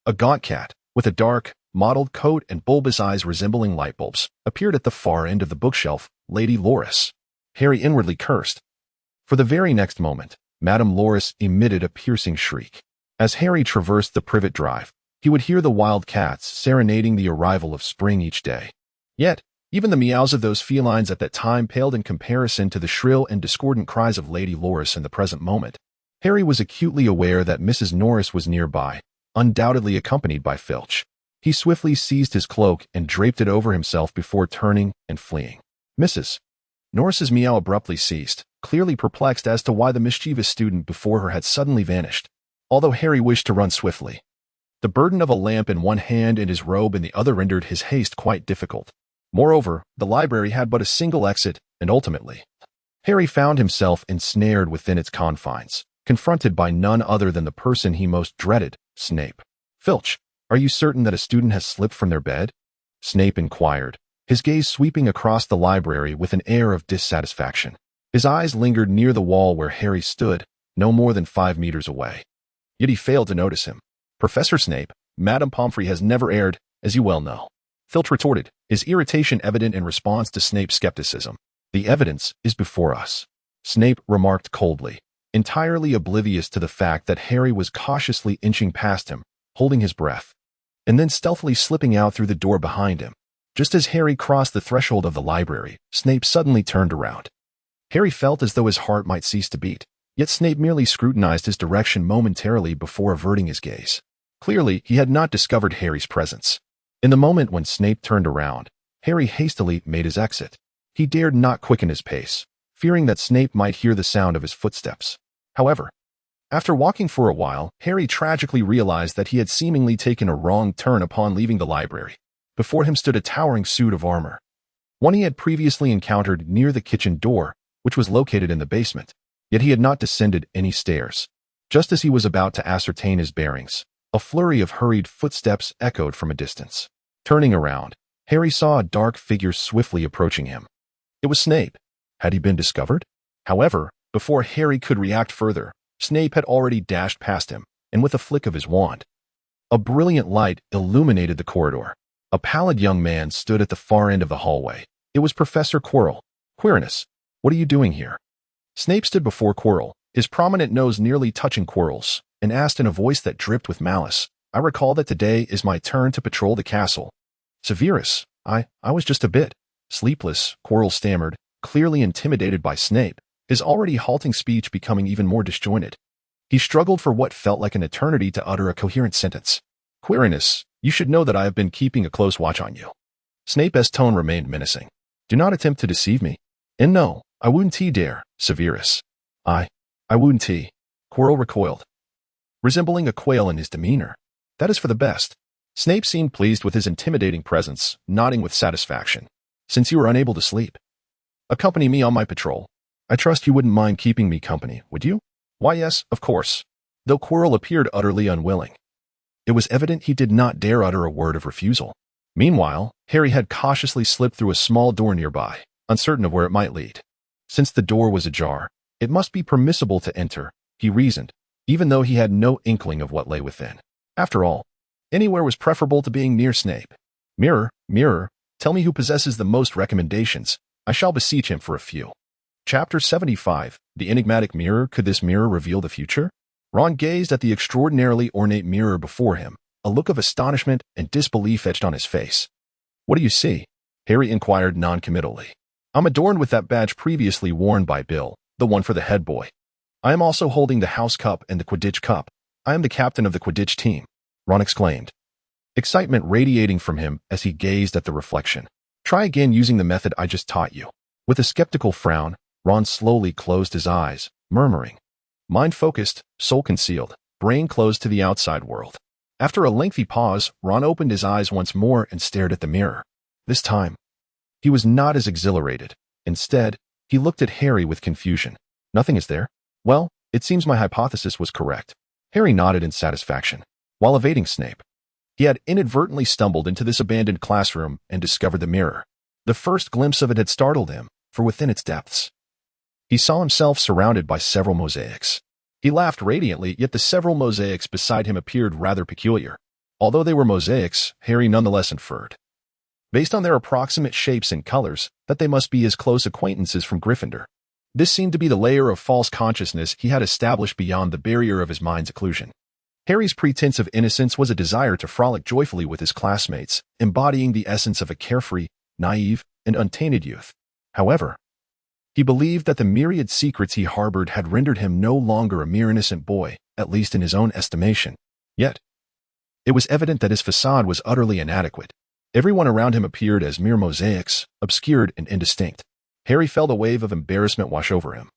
A gaunt cat, with a dark, mottled coat and bulbous eyes resembling light bulbs, appeared at the far end of the bookshelf. Lady Loris. Harry inwardly cursed. For the very next moment, Madame Loris emitted a piercing shriek. As Harry traversed the Privet drive, he would hear the wild cats serenading the arrival of spring each day. Yet, even the meows of those felines at that time paled in comparison to the shrill and discordant cries of Lady Loris in the present moment. Harry was acutely aware that Mrs. Norris was nearby, undoubtedly accompanied by Filch. He swiftly seized his cloak and draped it over himself before turning and fleeing. Mrs. Norris's meow abruptly ceased, clearly perplexed as to why the mischievous student before her had suddenly vanished. Although Harry wished to run swiftly, the burden of a lamp in one hand and his robe in the other rendered his haste quite difficult. Moreover, the library had but a single exit, and ultimately, Harry found himself ensnared within its confines, confronted by none other than the person he most dreaded, Snape. Filch, are you certain that a student has slipped from their bed? Snape inquired, his gaze sweeping across the library with an air of dissatisfaction. His eyes lingered near the wall where Harry stood, no more than 5 meters away. Yet he failed to notice him. Professor Snape, Madame Pomfrey has never erred, as you well know. Filch retorted, his irritation evident in response to Snape's skepticism. The evidence is before us. Snape remarked coldly, entirely oblivious to the fact that Harry was cautiously inching past him, holding his breath, and then stealthily slipping out through the door behind him. Just as Harry crossed the threshold of the library, Snape suddenly turned around. Harry felt as though his heart might cease to beat, yet Snape merely scrutinized his direction momentarily before averting his gaze. Clearly, he had not discovered Harry's presence. In the moment when Snape turned around, Harry hastily made his exit. He dared not quicken his pace, fearing that Snape might hear the sound of his footsteps. However, after walking for a while, Harry tragically realized that he had seemingly taken a wrong turn upon leaving the library. Before him stood a towering suit of armor, one he had previously encountered near the kitchen door, which was located in the basement. Yet he had not descended any stairs. Just as he was about to ascertain his bearings, a flurry of hurried footsteps echoed from a distance. Turning around, Harry saw a dark figure swiftly approaching him. It was Snape. Had he been discovered? However, before Harry could react further, Snape had already dashed past him, and with a flick of his wand, a brilliant light illuminated the corridor. A pallid young man stood at the far end of the hallway. It was Professor Quirrell. Quirinus, what are you doing here? Snape stood before Quirrell, his prominent nose nearly touching Quirrell's, and asked in a voice that dripped with malice, I recall that today is my turn to patrol the castle. Severus, I was just a bit sleepless, Quirrell stammered, clearly intimidated by Snape, his already halting speech becoming even more disjointed. He struggled for what felt like an eternity to utter a coherent sentence. Quirinus, you should know that I have been keeping a close watch on you. Snape's tone remained menacing. Do not attempt to deceive me. And no, I wouldn't dare, Severus. I wouldn't. Quirrell recoiled, resembling a quail in his demeanor. That is for the best. Snape seemed pleased with his intimidating presence, nodding with satisfaction. Since you were unable to sleep, accompany me on my patrol. I trust you wouldn't mind keeping me company, would you? Why, yes, of course. Though Quirrell appeared utterly unwilling, it was evident he did not dare utter a word of refusal. Meanwhile, Harry had cautiously slipped through a small door nearby, uncertain of where it might lead. Since the door was ajar, it must be permissible to enter, he reasoned, even though he had no inkling of what lay within. After all, anywhere was preferable to being near Snape. Mirror, mirror, tell me who possesses the most recommendations. I shall beseech him for a few. Chapter 75, The Enigmatic Mirror. Could this mirror reveal the future? Ron gazed at the extraordinarily ornate mirror before him, a look of astonishment and disbelief etched on his face. What do you see? Harry inquired noncommittally. I'm adorned with that badge previously worn by Bill, the one for the head boy. I am also holding the House Cup and the Quidditch Cup. I am the captain of the Quidditch team, Ron exclaimed, excitement radiating from him as he gazed at the reflection. Try again using the method I just taught you. With a skeptical frown, Ron slowly closed his eyes, murmuring, mind focused, soul concealed, brain closed to the outside world. After a lengthy pause, Ron opened his eyes once more and stared at the mirror. This time, he was not as exhilarated. Instead, he looked at Harry with confusion. Nothing is there? Well, it seems my hypothesis was correct. Harry nodded in satisfaction. While evading Snape, he had inadvertently stumbled into this abandoned classroom and discovered the mirror. The first glimpse of it had startled him, for within its depths, he saw himself surrounded by several mosaics. He laughed radiantly, yet the several mosaics beside him appeared rather peculiar. Although they were mosaics, Harry nonetheless inferred, based on their approximate shapes and colors, that they must be his close acquaintances from Gryffindor. This seemed to be the layer of false consciousness he had established beyond the barrier of his mind's occlusion. Harry's pretense of innocence was a desire to frolic joyfully with his classmates, embodying the essence of a carefree, naive, and untainted youth. However, he believed that the myriad secrets he harbored had rendered him no longer a mere innocent boy, at least in his own estimation. Yet, it was evident that his facade was utterly inadequate. Everyone around him appeared as mere mosaics, obscured and indistinct. Harry felt a wave of embarrassment wash over him.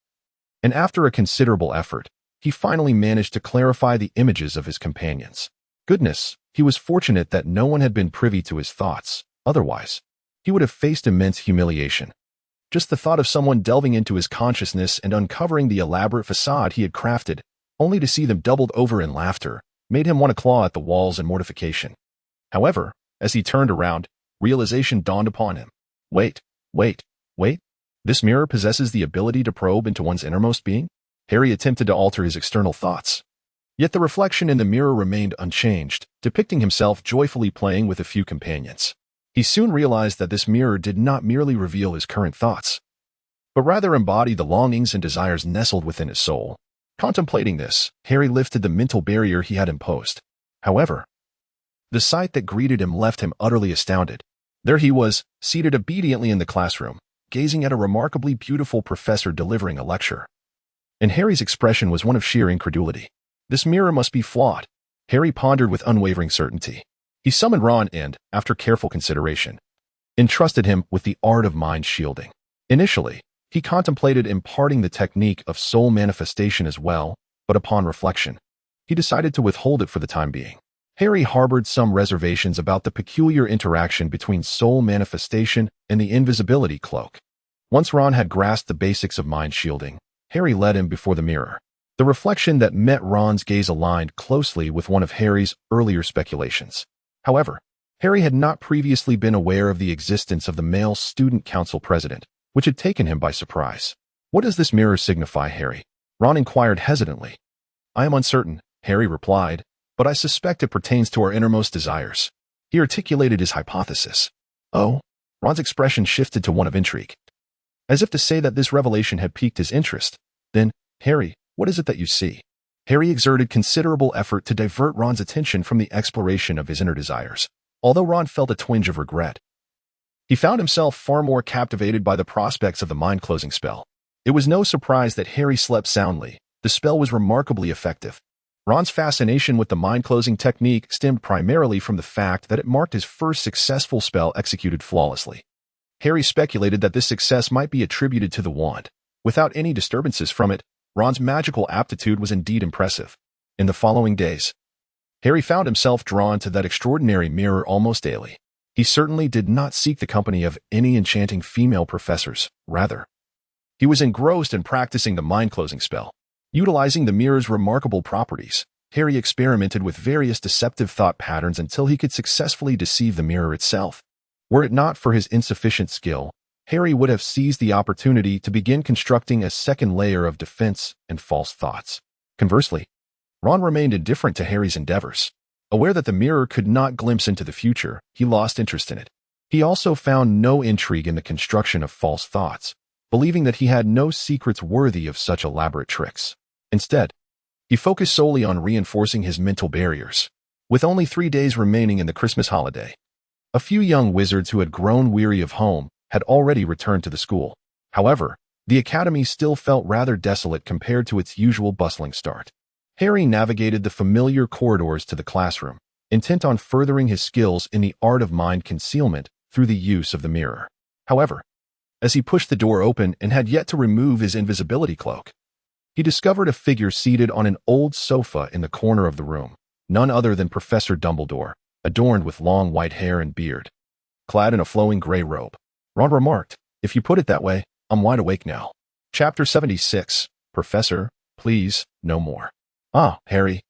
And after a considerable effort, he finally managed to clarify the images of his companions. Goodness, he was fortunate that no one had been privy to his thoughts. Otherwise, he would have faced immense humiliation. Just the thought of someone delving into his consciousness and uncovering the elaborate facade he had crafted, only to see them doubled over in laughter, made him want to claw at the walls in mortification. However, as he turned around, realization dawned upon him. Wait. This mirror possesses the ability to probe into one's innermost being? Harry attempted to alter his external thoughts. Yet the reflection in the mirror remained unchanged, depicting himself joyfully playing with a few companions. He soon realized that this mirror did not merely reveal his current thoughts, but rather embody the longings and desires nestled within his soul. Contemplating this, Harry lifted the mental barrier he had imposed. However, the sight that greeted him left him utterly astounded. There he was, seated obediently in the classroom, gazing at a remarkably beautiful professor delivering a lecture. And Harry's expression was one of sheer incredulity. This mirror must be flawed, Harry pondered with unwavering certainty. He summoned Ron and, after careful consideration, entrusted him with the art of mind shielding. Initially, he contemplated imparting the technique of soul manifestation as well, but upon reflection, he decided to withhold it for the time being. Harry harbored some reservations about the peculiar interaction between soul manifestation and the invisibility cloak. Once Ron had grasped the basics of mind shielding, Harry led him before the mirror. The reflection that met Ron's gaze aligned closely with one of Harry's earlier speculations. However, Harry had not previously been aware of the existence of the male student council president, which had taken him by surprise. "What does this mirror signify, Harry?" Ron inquired hesitantly. "I am uncertain," Harry replied, "but I suspect it pertains to our innermost desires." He articulated his hypothesis. "Oh?" Ron's expression shifted to one of intrigue, as if to say that this revelation had piqued his interest. "Then, Harry, what is it that you see?" Harry exerted considerable effort to divert Ron's attention from the exploration of his inner desires. Although Ron felt a twinge of regret, he found himself far more captivated by the prospects of the mind-closing spell. It was no surprise that Harry slept soundly. The spell was remarkably effective. Ron's fascination with the mind-closing technique stemmed primarily from the fact that it marked his first successful spell executed flawlessly. Harry speculated that this success might be attributed to the wand. Without any disturbances from it, Ron's magical aptitude was indeed impressive. In the following days, Harry found himself drawn to that extraordinary mirror almost daily. He certainly did not seek the company of any enchanting female professors. Rather, he was engrossed in practicing the mind-closing spell. Utilizing the mirror's remarkable properties, Harry experimented with various deceptive thought patterns until he could successfully deceive the mirror itself. Were it not for his insufficient skill, Harry would have seized the opportunity to begin constructing a second layer of defense and false thoughts. Conversely, Ron remained indifferent to Harry's endeavors. Aware that the mirror could not glimpse into the future, he lost interest in it. He also found no intrigue in the construction of false thoughts, believing that he had no secrets worthy of such elaborate tricks. Instead, he focused solely on reinforcing his mental barriers. With only 3 days remaining in the Christmas holiday, a few young wizards who had grown weary of home had already returned to the school. However, the academy still felt rather desolate compared to its usual bustling start. Harry navigated the familiar corridors to the classroom, intent on furthering his skills in the art of mind concealment through the use of the mirror. However, as he pushed the door open and had yet to remove his invisibility cloak, he discovered a figure seated on an old sofa in the corner of the room, none other than Professor Dumbledore, adorned with long white hair and beard, clad in a flowing gray robe. Ron remarked, "If you put it that way, I'm wide awake now." Chapter 76. Professor, please, no more. "Ah, Harry,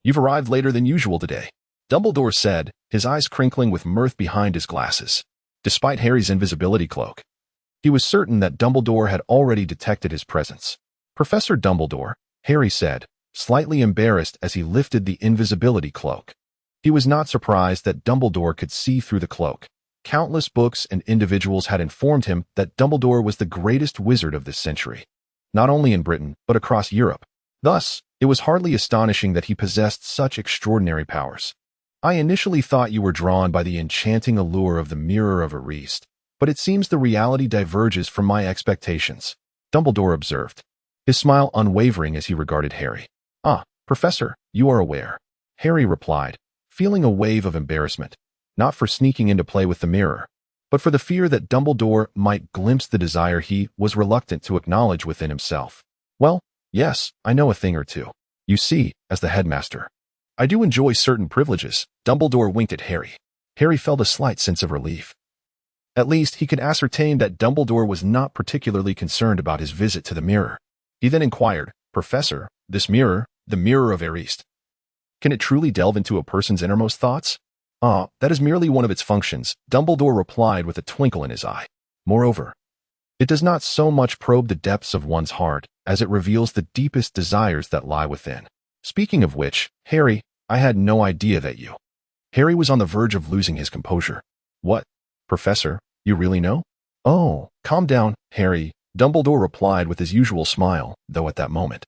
you've arrived later than usual today," Dumbledore said, his eyes crinkling with mirth behind his glasses. Despite Harry's invisibility cloak, he was certain that Dumbledore had already detected his presence. "Professor Dumbledore," Harry said, slightly embarrassed as he lifted the invisibility cloak. He was not surprised that Dumbledore could see through the cloak. Countless books and individuals had informed him that Dumbledore was the greatest wizard of this century, not only in Britain, but across Europe. Thus, it was hardly astonishing that he possessed such extraordinary powers. "I initially thought you were drawn by the enchanting allure of the Mirror of Erist, but it seems the reality diverges from my expectations," Dumbledore observed, his smile unwavering as he regarded Harry. "Ah, Professor, you are aware," Harry replied, feeling a wave of embarrassment, not for sneaking into play with the mirror, but for the fear that Dumbledore might glimpse the desire he was reluctant to acknowledge within himself. "Well, yes, I know a thing or two. You see, as the headmaster, I do enjoy certain privileges." Dumbledore winked at Harry. Harry felt a slight sense of relief. At least, he could ascertain that Dumbledore was not particularly concerned about his visit to the mirror. He then inquired, "Professor, this mirror, the Mirror of Erist, can it truly delve into a person's innermost thoughts?" "Ah, that is merely one of its functions," Dumbledore replied with a twinkle in his eye. "Moreover, it does not so much probe the depths of one's heart as it reveals the deepest desires that lie within. Speaking of which, Harry, I had no idea that you—" Harry was on the verge of losing his composure. "What? Professor, you really know?" "Oh, calm down, Harry," Dumbledore replied with his usual smile, though at that moment,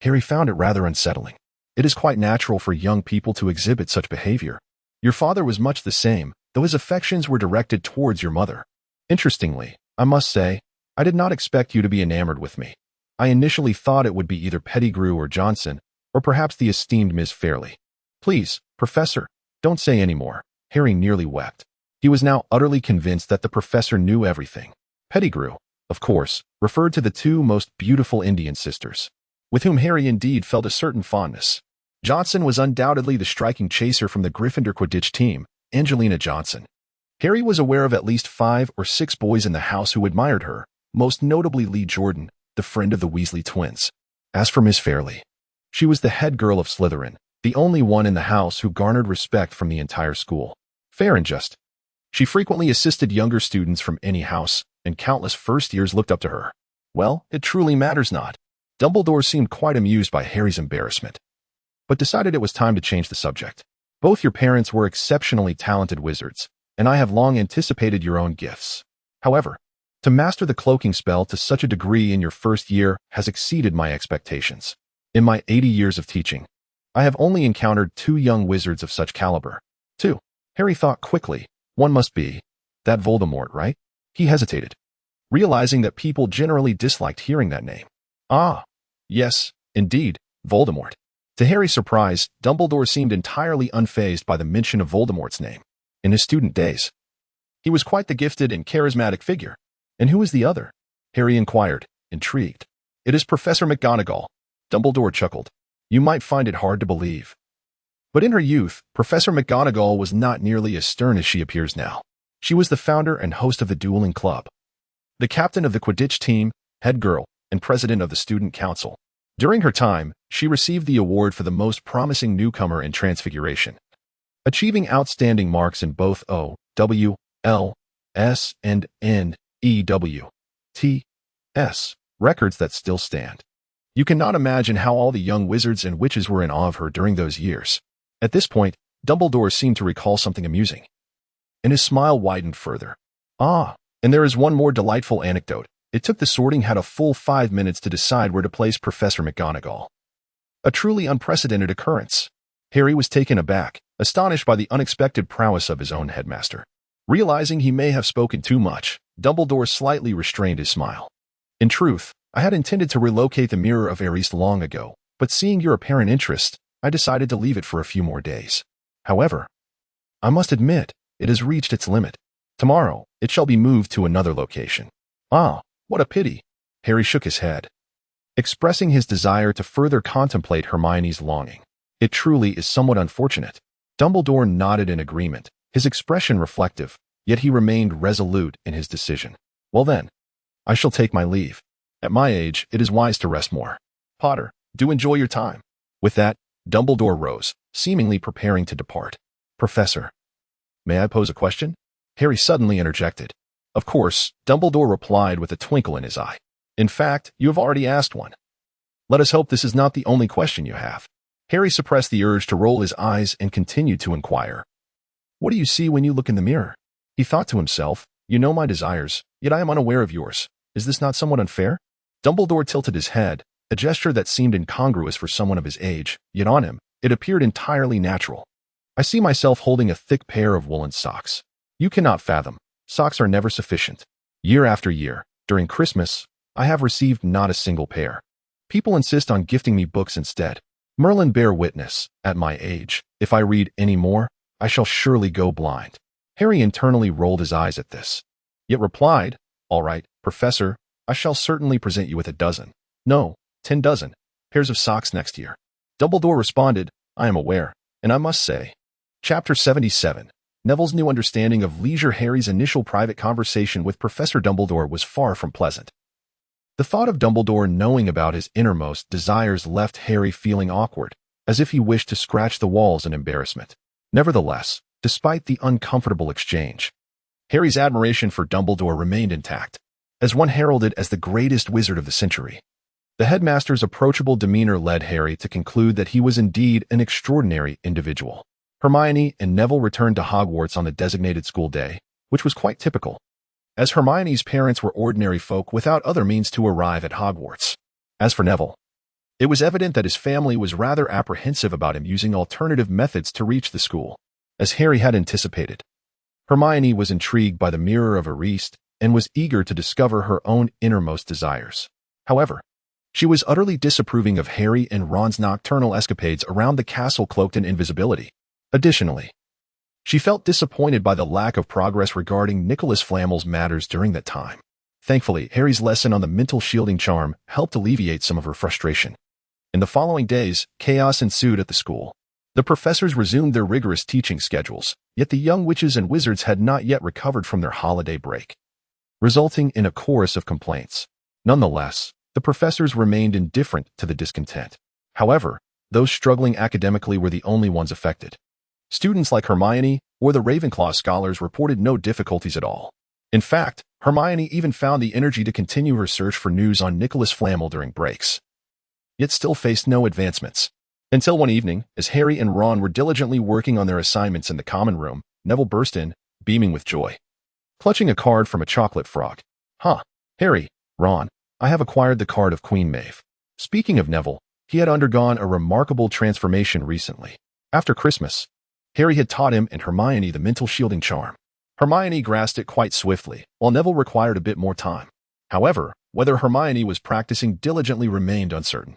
Harry found it rather unsettling. It is quite natural for young people to exhibit such behavior. Your father was much the same, though his affections were directed towards your mother. Interestingly, I must say, I did not expect you to be enamored with me. I initially thought it would be either Pettigrew or Johnson, or perhaps the esteemed Miss Fairley. Please, Professor, don't say any more." Harry nearly wept. He was now utterly convinced that the professor knew everything. Pettigrew, of course, referred to the two most beautiful Indian sisters, with whom Harry indeed felt a certain fondness. Johnson was undoubtedly the striking chaser from the Gryffindor Quidditch team, Angelina Johnson. Harry was aware of at least 5 or 6 boys in the house who admired her, most notably Lee Jordan, the friend of the Weasley twins. As for Miss Fairley, she was the head girl of Slytherin, the only one in the house who garnered respect from the entire school. Fair and just. She frequently assisted younger students from any house, and countless first years looked up to her. Well, it truly matters not. Dumbledore seemed quite amused by Harry's embarrassment, but decided it was time to change the subject. Both your parents were exceptionally talented wizards, and I have long anticipated your own gifts. However, to master the cloaking spell to such a degree in your first year has exceeded my expectations. In my 80 years of teaching, I have only encountered 2 young wizards of such caliber. 2. Harry thought quickly. One must be that Voldemort, right? He hesitated, realizing that people generally disliked hearing that name. Ah, yes, indeed, Voldemort. To Harry's surprise, Dumbledore seemed entirely unfazed by the mention of Voldemort's name. In his student days, he was quite the gifted and charismatic figure. And who is the other? Harry inquired, intrigued. It is Professor McGonagall. Dumbledore chuckled. You might find it hard to believe, but in her youth, Professor McGonagall was not nearly as stern as she appears now. She was the founder and host of the dueling club, the captain of the Quidditch team, head girl, and president of the student council. During her time, she received the award for the most promising newcomer in Transfiguration, achieving outstanding marks in both O, W, L, S, and N, E, W, T, S, records that still stand. You cannot imagine how all the young wizards and witches were in awe of her during those years. At this point, Dumbledore seemed to recall something amusing, and his smile widened further. Ah, and there is one more delightful anecdote. It took the Sorting Hat a full 5 minutes to decide where to place Professor McGonagall. A truly unprecedented occurrence. Harry was taken aback, astonished by the unexpected prowess of his own headmaster. Realizing he may have spoken too much, Dumbledore slightly restrained his smile. In truth, I had intended to relocate the Mirror of Eris long ago, but seeing your apparent interest, I decided to leave it for a few more days. However, I must admit, it has reached its limit. Tomorrow, it shall be moved to another location. Ah, what a pity. Harry shook his head, expressing his desire to further contemplate Hermione's longing. It truly is somewhat unfortunate. Dumbledore nodded in agreement, his expression reflective, yet he remained resolute in his decision. Well then, I shall take my leave. At my age, it is wise to rest more. Potter, do enjoy your time. With that, Dumbledore rose, seemingly preparing to depart. Professor, may I pose a question? Harry suddenly interjected. Of course, Dumbledore replied with a twinkle in his eye. In fact, you have already asked one. Let us hope this is not the only question you have. Harry suppressed the urge to roll his eyes and continued to inquire. What do you see when you look in the mirror? He thought to himself, you know my desires, yet I am unaware of yours. Is this not somewhat unfair? Dumbledore tilted his head, a gesture that seemed incongruous for someone of his age, yet on him, it appeared entirely natural. I see myself holding a thick pair of woolen socks. You cannot fathom. Socks are never sufficient. Year after year, during Christmas, I have received not a single pair. People insist on gifting me books instead. Merlin bear witness, at my age, if I read any more, I shall surely go blind. Harry internally rolled his eyes at this, yet replied, all right, Professor, I shall certainly present you with 12, no, 10 pairs of socks next year. Dumbledore responded, I am aware, and I must say. Chapter 77. Neville's new understanding of leisure. Harry's initial private conversation with Professor Dumbledore was far from pleasant. The thought of Dumbledore knowing about his innermost desires left Harry feeling awkward, as if he wished to scratch the walls in embarrassment. Nevertheless, despite the uncomfortable exchange, Harry's admiration for Dumbledore remained intact, as one heralded as the greatest wizard of the century. The headmaster's approachable demeanor led Harry to conclude that he was indeed an extraordinary individual. Hermione and Neville returned to Hogwarts on the designated school day, which was quite typical, as Hermione's parents were ordinary folk without other means to arrive at Hogwarts. As for Neville, it was evident that his family was rather apprehensive about him using alternative methods to reach the school. As Harry had anticipated, Hermione was intrigued by the Mirror of Eris and was eager to discover her own innermost desires. However, she was utterly disapproving of Harry and Ron's nocturnal escapades around the castle cloaked in invisibility. Additionally, she felt disappointed by the lack of progress regarding Nicholas Flamel's matters during that time. Thankfully, Harry's lesson on the mental shielding charm helped alleviate some of her frustration. In the following days, chaos ensued at the school. The professors resumed their rigorous teaching schedules, yet the young witches and wizards had not yet recovered from their holiday break, resulting in a chorus of complaints. Nonetheless, The professors remained indifferent to the discontent. However, those struggling academically were the only ones affected. Students like Hermione or the Ravenclaw scholars reported no difficulties at all. In fact, Hermione even found the energy to continue her search for news on Nicholas Flamel during breaks, yet still faced no advancements. Until one evening, as Harry and Ron were diligently working on their assignments in the common room, Neville burst in, beaming with joy, clutching a card from a chocolate frog. "Huh, Harry, Ron, I have acquired the card of Queen Maeve." Speaking of Neville, he had undergone a remarkable transformation recently. After Christmas, Harry had taught him and Hermione the mental shielding charm. Hermione grasped it quite swiftly, while Neville required a bit more time. However, whether Hermione was practicing diligently remained uncertain.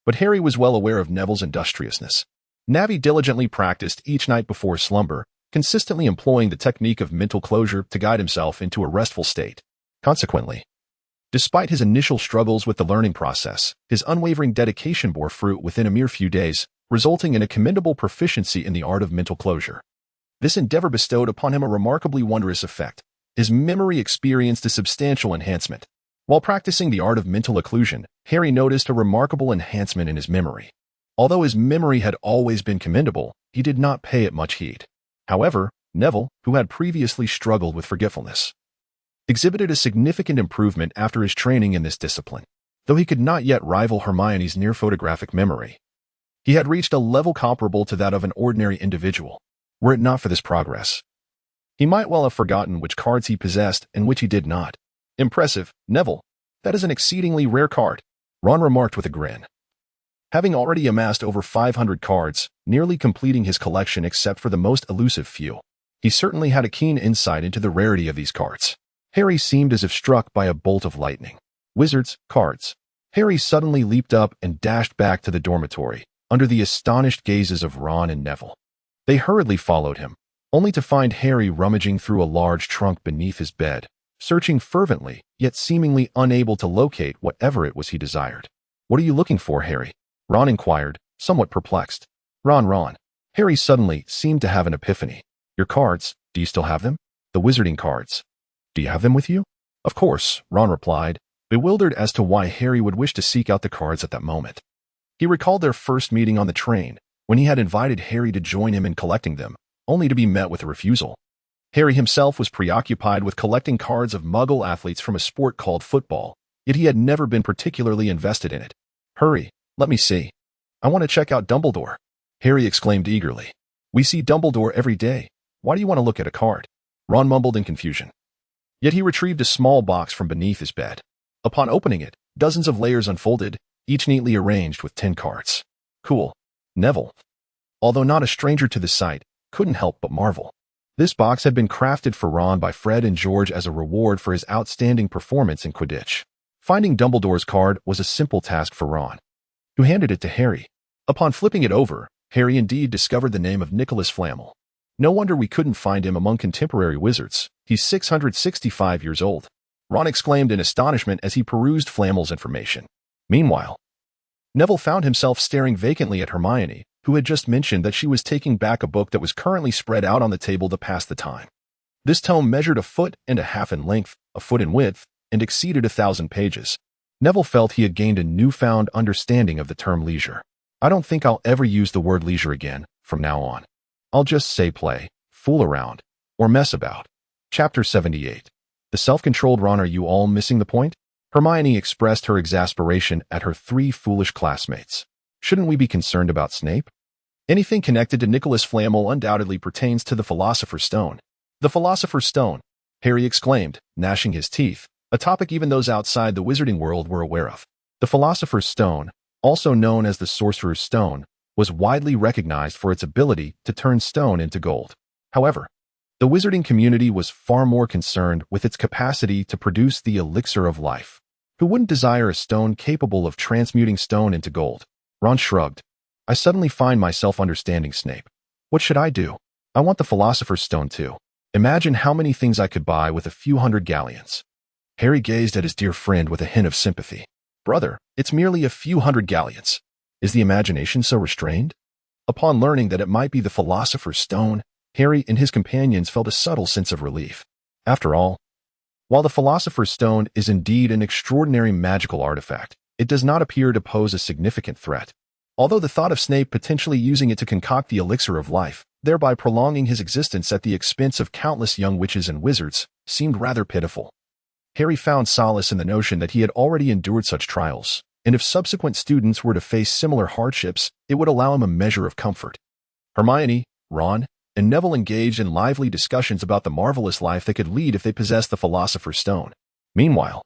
But Harry was well aware of Neville's industriousness. Navi diligently practiced each night before slumber, consistently employing the technique of mental closure to guide himself into a restful state. Consequently, despite his initial struggles with the learning process, his unwavering dedication bore fruit within a mere few days, resulting in a commendable proficiency in the art of mental closure. This endeavor bestowed upon him a remarkably wondrous effect. His memory experienced a substantial enhancement. While practicing the art of mental occlusion, Harry noticed a remarkable enhancement in his memory. Although his memory had always been commendable, he did not pay it much heed. However, Neville, who had previously struggled with forgetfulness, exhibited a significant improvement after his training in this discipline. Though he could not yet rival Hermione's near-photographic memory, he had reached a level comparable to that of an ordinary individual. Were it not for this progress, he might well have forgotten which cards he possessed and which he did not. "Impressive, Neville. That is an exceedingly rare card," Ron remarked with a grin. Having already amassed over 500 cards, nearly completing his collection except for the most elusive few, he certainly had a keen insight into the rarity of these cards. Harry seemed as if struck by a bolt of lightning. "Wizards, cards." Harry suddenly leaped up and dashed back to the dormitory, under the astonished gazes of Ron and Neville. They hurriedly followed him, only to find Harry rummaging through a large trunk beneath his bed, searching fervently, yet seemingly unable to locate whatever it was he desired. "What are you looking for, Harry?" Ron inquired, somewhat perplexed. Ron. Harry suddenly seemed to have an epiphany. "Your cards, do you still have them? The wizarding cards. Do you have them with you?" "Of course," Ron replied, bewildered as to why Harry would wish to seek out the cards at that moment. He recalled their first meeting on the train, when he had invited Harry to join him in collecting them, only to be met with a refusal. Harry himself was preoccupied with collecting cards of Muggle athletes from a sport called football, yet he had never been particularly invested in it. "Hurry, let me see. I want to check out Dumbledore," Harry exclaimed eagerly. "We see Dumbledore every day. Why do you want to look at a card?" Ron mumbled in confusion. Yet he retrieved a small box from beneath his bed. Upon opening it, dozens of layers unfolded, each neatly arranged with 10 cards. "Cool." Neville, although not a stranger to the sight, couldn't help but marvel. This box had been crafted for Ron by Fred and George as a reward for his outstanding performance in Quidditch. Finding Dumbledore's card was a simple task for Ron, who handed it to Harry. Upon flipping it over, Harry indeed discovered the name of Nicholas Flamel. "No wonder we couldn't find him among contemporary wizards. He's 665 years old," Ron exclaimed in astonishment as he perused Flamel's information. Meanwhile, Neville found himself staring vacantly at Hermione, who had just mentioned that she was taking back a book that was currently spread out on the table to pass the time. This tome measured 1.5 feet in length, 1 foot in width, and exceeded 1,000 pages. Neville felt he had gained a newfound understanding of the term leisure. "I don't think I'll ever use the word leisure again, from now on. I'll just say play, fool around, or mess about." Chapter 78. The self-controlled Ron. "Are you all missing the point?" Hermione expressed her exasperation at her 3 foolish classmates. "Shouldn't we be concerned about Snape? Anything connected to Nicholas Flamel undoubtedly pertains to the Philosopher's Stone." "The Philosopher's Stone," Harry exclaimed, gnashing his teeth, a topic even those outside the wizarding world were aware of. The Philosopher's Stone, also known as the Sorcerer's Stone, was widely recognized for its ability to turn stone into gold. However, the wizarding community was far more concerned with its capacity to produce the elixir of life. Who wouldn't desire a stone capable of transmuting stone into gold? Ron shrugged. "I suddenly find myself understanding Snape. What should I do? I want the Philosopher's Stone too. Imagine how many things I could buy with a few hundred galleons." Harry gazed at his dear friend with a hint of sympathy. "Brother, it's merely a few hundred galleons. Is the imagination so restrained?" Upon learning that it might be the Philosopher's Stone, Harry and his companions felt a subtle sense of relief. After all, While the Philosopher's Stone is indeed an extraordinary magical artifact, it does not appear to pose a significant threat. Although the thought of Snape potentially using it to concoct the elixir of life, thereby prolonging his existence at the expense of countless young witches and wizards, seemed rather pitiful. Harry found solace in the notion that he had already endured such trials, and if subsequent students were to face similar hardships, it would allow him a measure of comfort. Hermione, Ron, and Neville engaged in lively discussions about the marvelous life they could lead if they possessed the Philosopher's Stone. Meanwhile,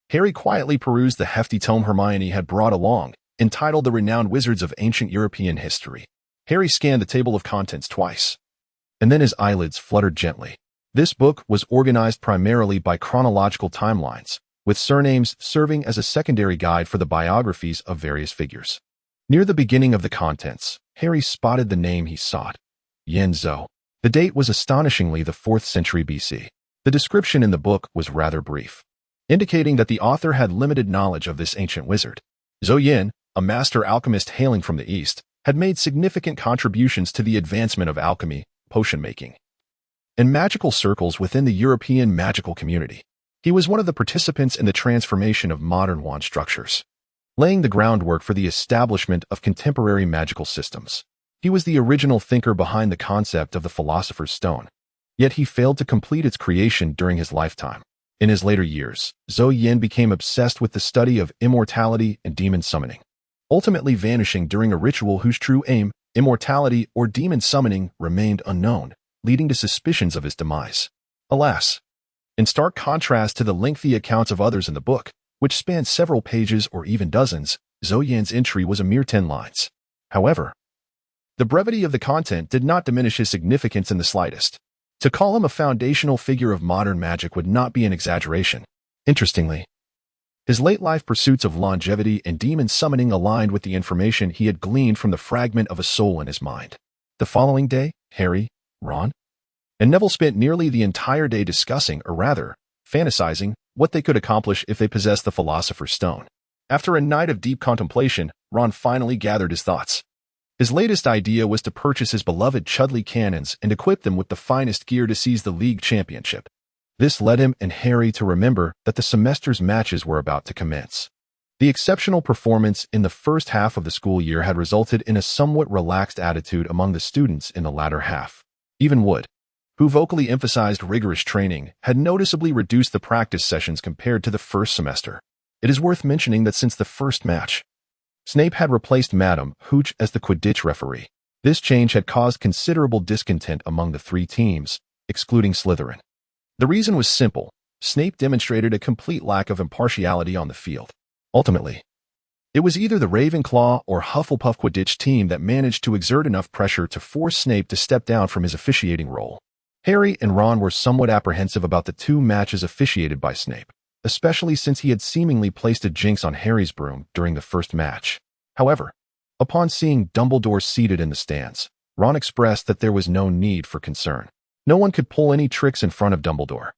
Harry quietly perused the hefty tome Hermione had brought along, entitled The Renowned Wizards of Ancient European History. Harry scanned the table of contents twice, and then his eyelids fluttered gently. This book was organized primarily by chronological timelines, with surnames serving as a secondary guide for the biographies of various figures. Near the beginning of the contents, Harry spotted the name he sought, Yen-Zhou. The date was astonishingly the 4th century BC. The description in the book was rather brief, indicating that the author had limited knowledge of this ancient wizard. Zhou Yen, a master alchemist hailing from the East, had made significant contributions to the advancement of alchemy, potion-making, and magical circles within the European magical community. He was one of the participants in the transformation of modern wand structures, laying the groundwork for the establishment of contemporary magical systems. He was the original thinker behind the concept of the Philosopher's Stone, yet he failed to complete its creation during his lifetime. In his later years, Zhou Yen became obsessed with the study of immortality and demon summoning, ultimately vanishing during a ritual whose true aim, immortality or demon summoning, remained unknown, leading to suspicions of his demise. Alas, in stark contrast to the lengthy accounts of others in the book, which spanned several pages or even dozens, Zhou Yan's entry was a mere 10 lines. However, the brevity of the content did not diminish his significance in the slightest. To call him a foundational figure of modern magic would not be an exaggeration. Interestingly, his late-life pursuits of longevity and demon summoning aligned with the information he had gleaned from the fragment of a soul in his mind. The following day, Harry, Ron, and Neville spent nearly the entire day discussing, or rather, fantasizing, what they could accomplish if they possessed the Philosopher's Stone. After a night of deep contemplation, Ron finally gathered his thoughts. His latest idea was to purchase his beloved Chudley cannons and equip them with the finest gear to seize the league championship. This led him and Harry to remember that the semester's matches were about to commence. The exceptional performance in the first half of the school year had resulted in a somewhat relaxed attitude among the students in the latter half. Even Wood, who vocally emphasized rigorous training, had noticeably reduced the practice sessions compared to the first semester. It is worth mentioning that since the first match, Snape had replaced Madame Hooch as the Quidditch referee. This change had caused considerable discontent among the three teams, excluding Slytherin. The reason was simple. Snape demonstrated a complete lack of impartiality on the field. Ultimately, it was either the Ravenclaw or Hufflepuff Quidditch team that managed to exert enough pressure to force Snape to step down from his officiating role. Harry and Ron were somewhat apprehensive about the two matches officiated by Snape, especially since he had seemingly placed a jinx on Harry's broom during the first match. However, upon seeing Dumbledore seated in the stands, Ron expressed that there was no need for concern. No one could pull any tricks in front of Dumbledore.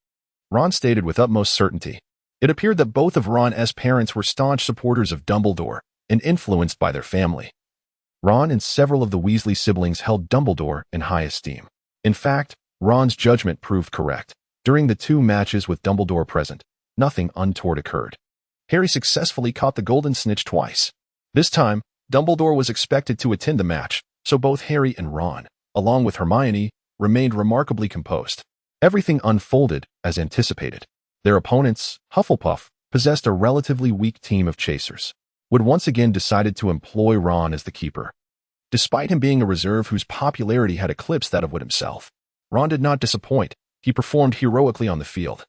Ron stated with utmost certainty. It appeared that both of Ron's parents were staunch supporters of Dumbledore and influenced by their family. Ron and several of the Weasley siblings held Dumbledore in high esteem. In fact, Ron's judgment proved correct. During the two matches with Dumbledore present, nothing untoward occurred. Harry successfully caught the golden snitch twice. This time, Dumbledore was expected to attend the match, so both Harry and Ron, along with Hermione, remained remarkably composed. Everything unfolded as anticipated. Their opponents, Hufflepuff, possessed a relatively weak team of chasers. Wood once again decided to employ Ron as the keeper. Despite him being a reserve whose popularity had eclipsed that of Wood himself, Ron did not disappoint. He performed heroically on the field,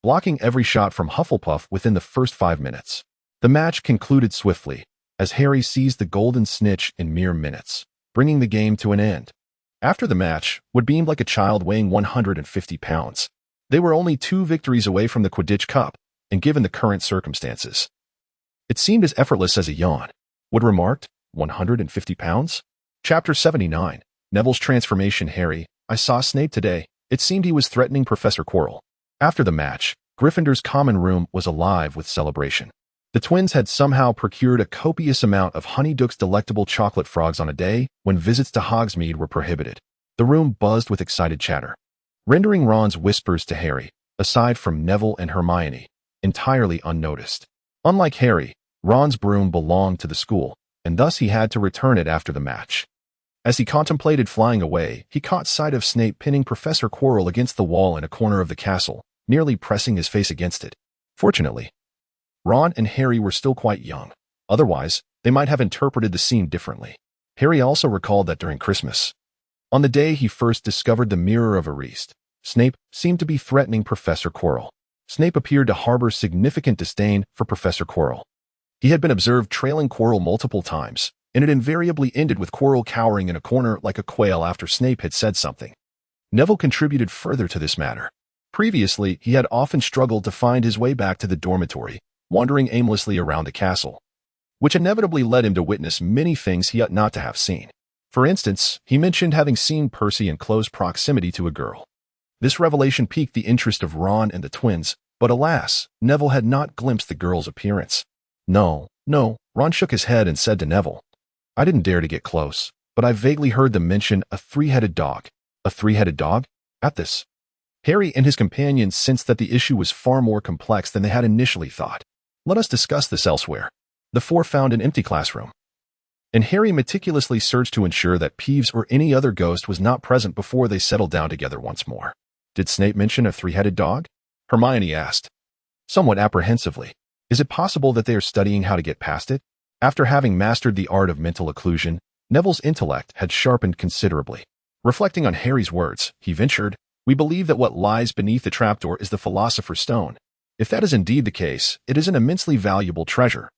blocking every shot from Hufflepuff within the first 5 minutes. The match concluded swiftly, as Harry seized the golden snitch in mere minutes, bringing the game to an end. After the match, Wood beamed like a child weighing 150 pounds. They were only 2 victories away from the Quidditch Cup, and given the current circumstances, it seemed as effortless as a yawn. Wood remarked, 150 pounds? Chapter 79, Neville's Transformation. Harry, I saw Snape today. It seemed he was threatening Professor Quirrell. After the match, Gryffindor's common room was alive with celebration. The twins had somehow procured a copious amount of Honeydook's delectable chocolate frogs on a day when visits to Hogsmeade were prohibited. The room buzzed with excited chatter. Rendering Ron's whispers to Harry, aside from Neville and Hermione, entirely unnoticed. Unlike Harry, Ron's broom belonged to the school, and thus he had to return it after the match. As he contemplated flying away, he caught sight of Snape pinning Professor Quirrell against the wall in a corner of the castle, nearly pressing his face against it. Fortunately, Ron and Harry were still quite young. Otherwise, they might have interpreted the scene differently. Harry also recalled that during Christmas, on the day he first discovered the Mirror of Erased, Snape seemed to be threatening Professor Quirrell. Snape appeared to harbor significant disdain for Professor Quirrell. He had been observed trailing Quirrell multiple times, and it invariably ended with Quirrell cowering in a corner like a quail after Snape had said something. Neville contributed further to this matter. Previously, he had often struggled to find his way back to the dormitory, wandering aimlessly around the castle, which inevitably led him to witness many things he ought not to have seen. For instance, he mentioned having seen Percy in close proximity to a girl. This revelation piqued the interest of Ron and the twins, but alas, Neville had not glimpsed the girl's appearance. No, Ron shook his head and said to Neville, "I didn't dare to get close, but I vaguely heard them mention a three-headed dog." A three-headed dog? At this, Harry and his companions sensed that the issue was far more complex than they had initially thought. Let us discuss this elsewhere. The four found an empty classroom, and Harry meticulously searched to ensure that Peeves or any other ghost was not present before they settled down together once more. "Did Snape mention a three-headed dog?" Hermione asked, somewhat apprehensively. Is it possible that they are studying how to get past it? After having mastered the art of mental occlusion, Neville's intellect had sharpened considerably. Reflecting on Harry's words, he ventured, "We believe that what lies beneath the trapdoor is the Philosopher's Stone. If that is indeed the case, it is an immensely valuable treasure.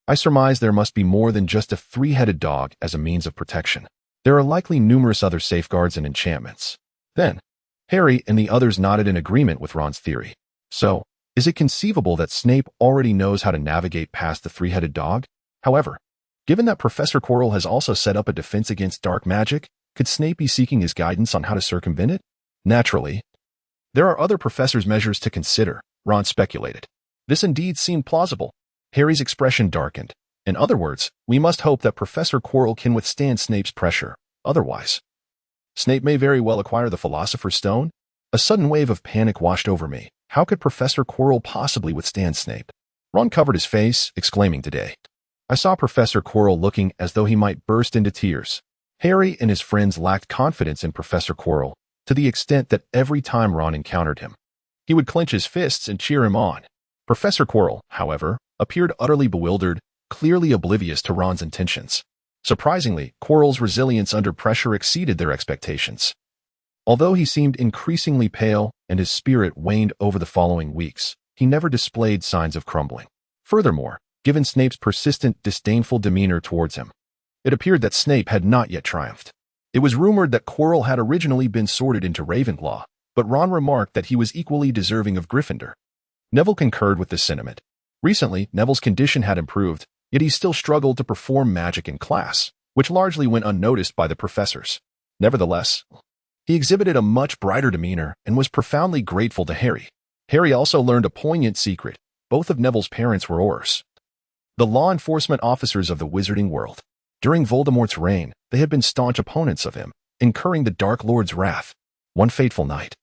I surmise there must be more than just a three-headed dog as a means of protection. There are likely numerous other safeguards and enchantments." Then, Harry and the others nodded in agreement with Ron's theory. So, is it conceivable that Snape already knows how to navigate past the three-headed dog? However, given that Professor Quirrell has also set up a defense against dark magic, could Snape be seeking his guidance on how to circumvent it? Naturally, there are other professors' measures to consider, Ron speculated. This indeed seemed plausible. Harry's expression darkened. In other words, we must hope that Professor Quirrell can withstand Snape's pressure. Otherwise, Snape may very well acquire the Philosopher's Stone. A sudden wave of panic washed over me. How could Professor Quirrell possibly withstand Snape? Ron covered his face, exclaiming today. I saw Professor Quirrell looking as though he might burst into tears. Harry and his friends lacked confidence in Professor Quirrell, to the extent that every time Ron encountered him, he would clench his fists and cheer him on. Professor Quirrell, however, appeared utterly bewildered, clearly oblivious to Ron's intentions. Surprisingly, Quirrell's resilience under pressure exceeded their expectations. Although he seemed increasingly pale and his spirit waned over the following weeks, he never displayed signs of crumbling. Furthermore, given Snape's persistent, disdainful demeanor towards him, it appeared that Snape had not yet triumphed. It was rumored that Quirrell had originally been sorted into Ravenclaw, but Ron remarked that he was equally deserving of Gryffindor. Neville concurred with this sentiment. Recently, Neville's condition had improved, yet he still struggled to perform magic in class, which largely went unnoticed by the professors. Nevertheless, he exhibited a much brighter demeanor and was profoundly grateful to Harry. Harry also learned a poignant secret. Both of Neville's parents were Aurors, the law enforcement officers of the wizarding world. During Voldemort's reign, they had been staunch opponents of him, incurring the Dark Lord's wrath. One fateful night,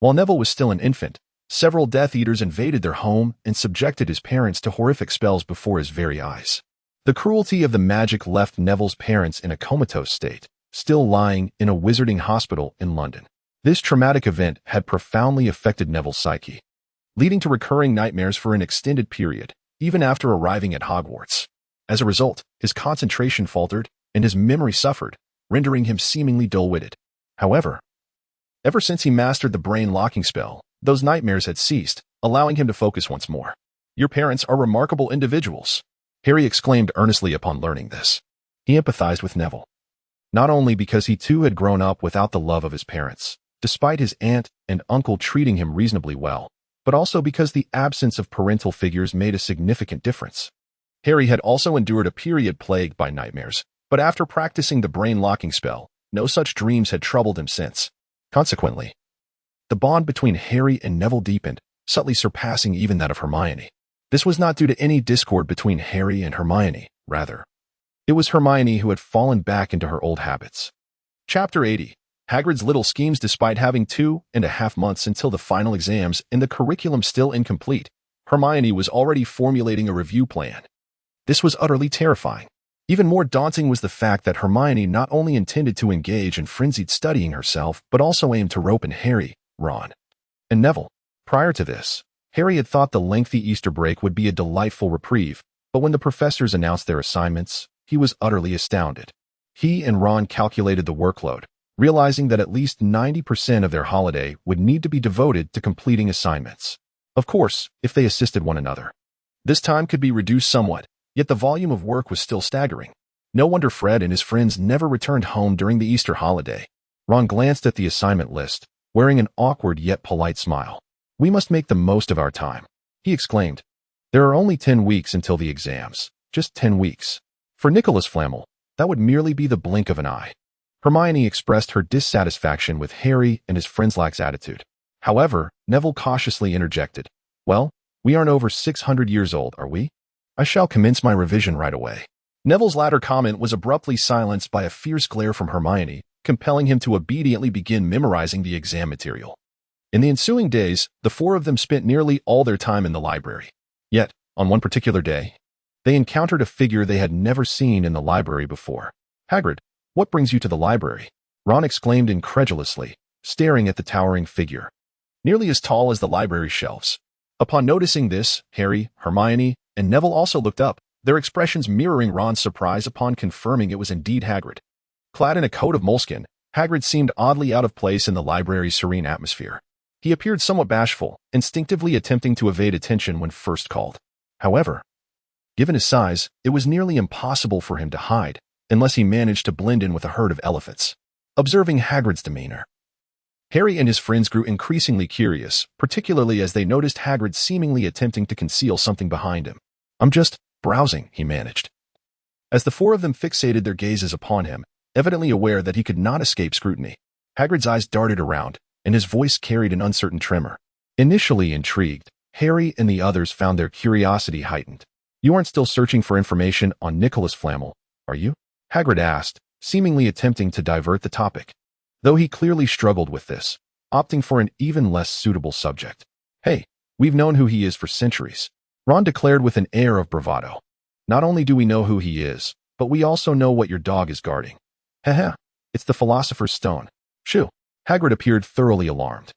while Neville was still an infant, several Death Eaters invaded their home and subjected his parents to horrific spells before his very eyes. The cruelty of the magic left Neville's parents in a comatose state, still lying in a wizarding hospital in London. This traumatic event had profoundly affected Neville's psyche, leading to recurring nightmares for an extended period, even after arriving at Hogwarts. As a result, his concentration faltered and his memory suffered, rendering him seemingly dull-witted. However, ever since he mastered the brain-locking spell, those nightmares had ceased, allowing him to focus once more. Your parents are remarkable individuals, Harry exclaimed earnestly upon learning this. He empathized with Neville, not only because he too had grown up without the love of his parents, despite his aunt and uncle treating him reasonably well, but also because the absence of parental figures made a significant difference. Harry had also endured a period plagued by nightmares, but after practicing the brain-locking spell, no such dreams had troubled him since. Consequently, the bond between Harry and Neville deepened, subtly surpassing even that of Hermione. This was not due to any discord between Harry and Hermione, rather, it was Hermione who had fallen back into her old habits. Chapter 80. Hagrid's little schemes despite having 2.5 months until the final exams and the curriculum still incomplete. Hermione was already formulating a review plan. This was utterly terrifying. Even more daunting was the fact that Hermione not only intended to engage in frenzied studying herself, but also aimed to rope in Harry, Ron, and Neville. Prior to this, Harry had thought the lengthy Easter break would be a delightful reprieve, but when the professors announced their assignments, he was utterly astounded. He and Ron calculated the workload, realizing that at least 90% of their holiday would need to be devoted to completing assignments. Of course, if they assisted one another. This time could be reduced somewhat, yet the volume of work was still staggering. No wonder Fred and his friends never returned home during the Easter holiday. Ron glanced at the assignment list, wearing an awkward yet polite smile. "We must make the most of our time," he exclaimed. "There are only 10 weeks until the exams. Just 10 weeks. For Nicholas Flamel, that would merely be the blink of an eye." Hermione expressed her dissatisfaction with Harry and his friend's lax attitude. However, Neville cautiously interjected, "Well, we aren't over 600 years old, are we? I shall commence my revision right away." Neville's latter comment was abruptly silenced by a fierce glare from Hermione, compelling him to obediently begin memorizing the exam material. In the ensuing days, the four of them spent nearly all their time in the library. Yet, on one particular day, they encountered a figure they had never seen in the library before. "Hagrid, what brings you to the library?" Ron exclaimed incredulously, staring at the towering figure, nearly as tall as the library shelves. Upon noticing this, Harry, Hermione, and Neville also looked up, their expressions mirroring Ron's surprise upon confirming it was indeed Hagrid. Clad in a coat of moleskin, Hagrid seemed oddly out of place in the library's serene atmosphere. He appeared somewhat bashful, instinctively attempting to evade attention when first called. However, given his size, it was nearly impossible for him to hide, unless he managed to blend in with a herd of elephants. Observing Hagrid's demeanor, Harry and his friends grew increasingly curious, particularly as they noticed Hagrid seemingly attempting to conceal something behind him. "I'm just browsing," he managed. As the four of them fixated their gazes upon him, evidently aware that he could not escape scrutiny, Hagrid's eyes darted around, and his voice carried an uncertain tremor. Initially intrigued, Harry and the others found their curiosity heightened. "You aren't still searching for information on Nicholas Flamel, are you?" Hagrid asked, seemingly attempting to divert the topic. Though he clearly struggled with this, opting for an even less suitable subject. "Hey, we've known who he is for centuries," Ron declared with an air of bravado. "Not only do we know who he is, but we also know what your dog is guarding. Heh, it's the Philosopher's Stone." "Shoo." Hagrid appeared thoroughly alarmed,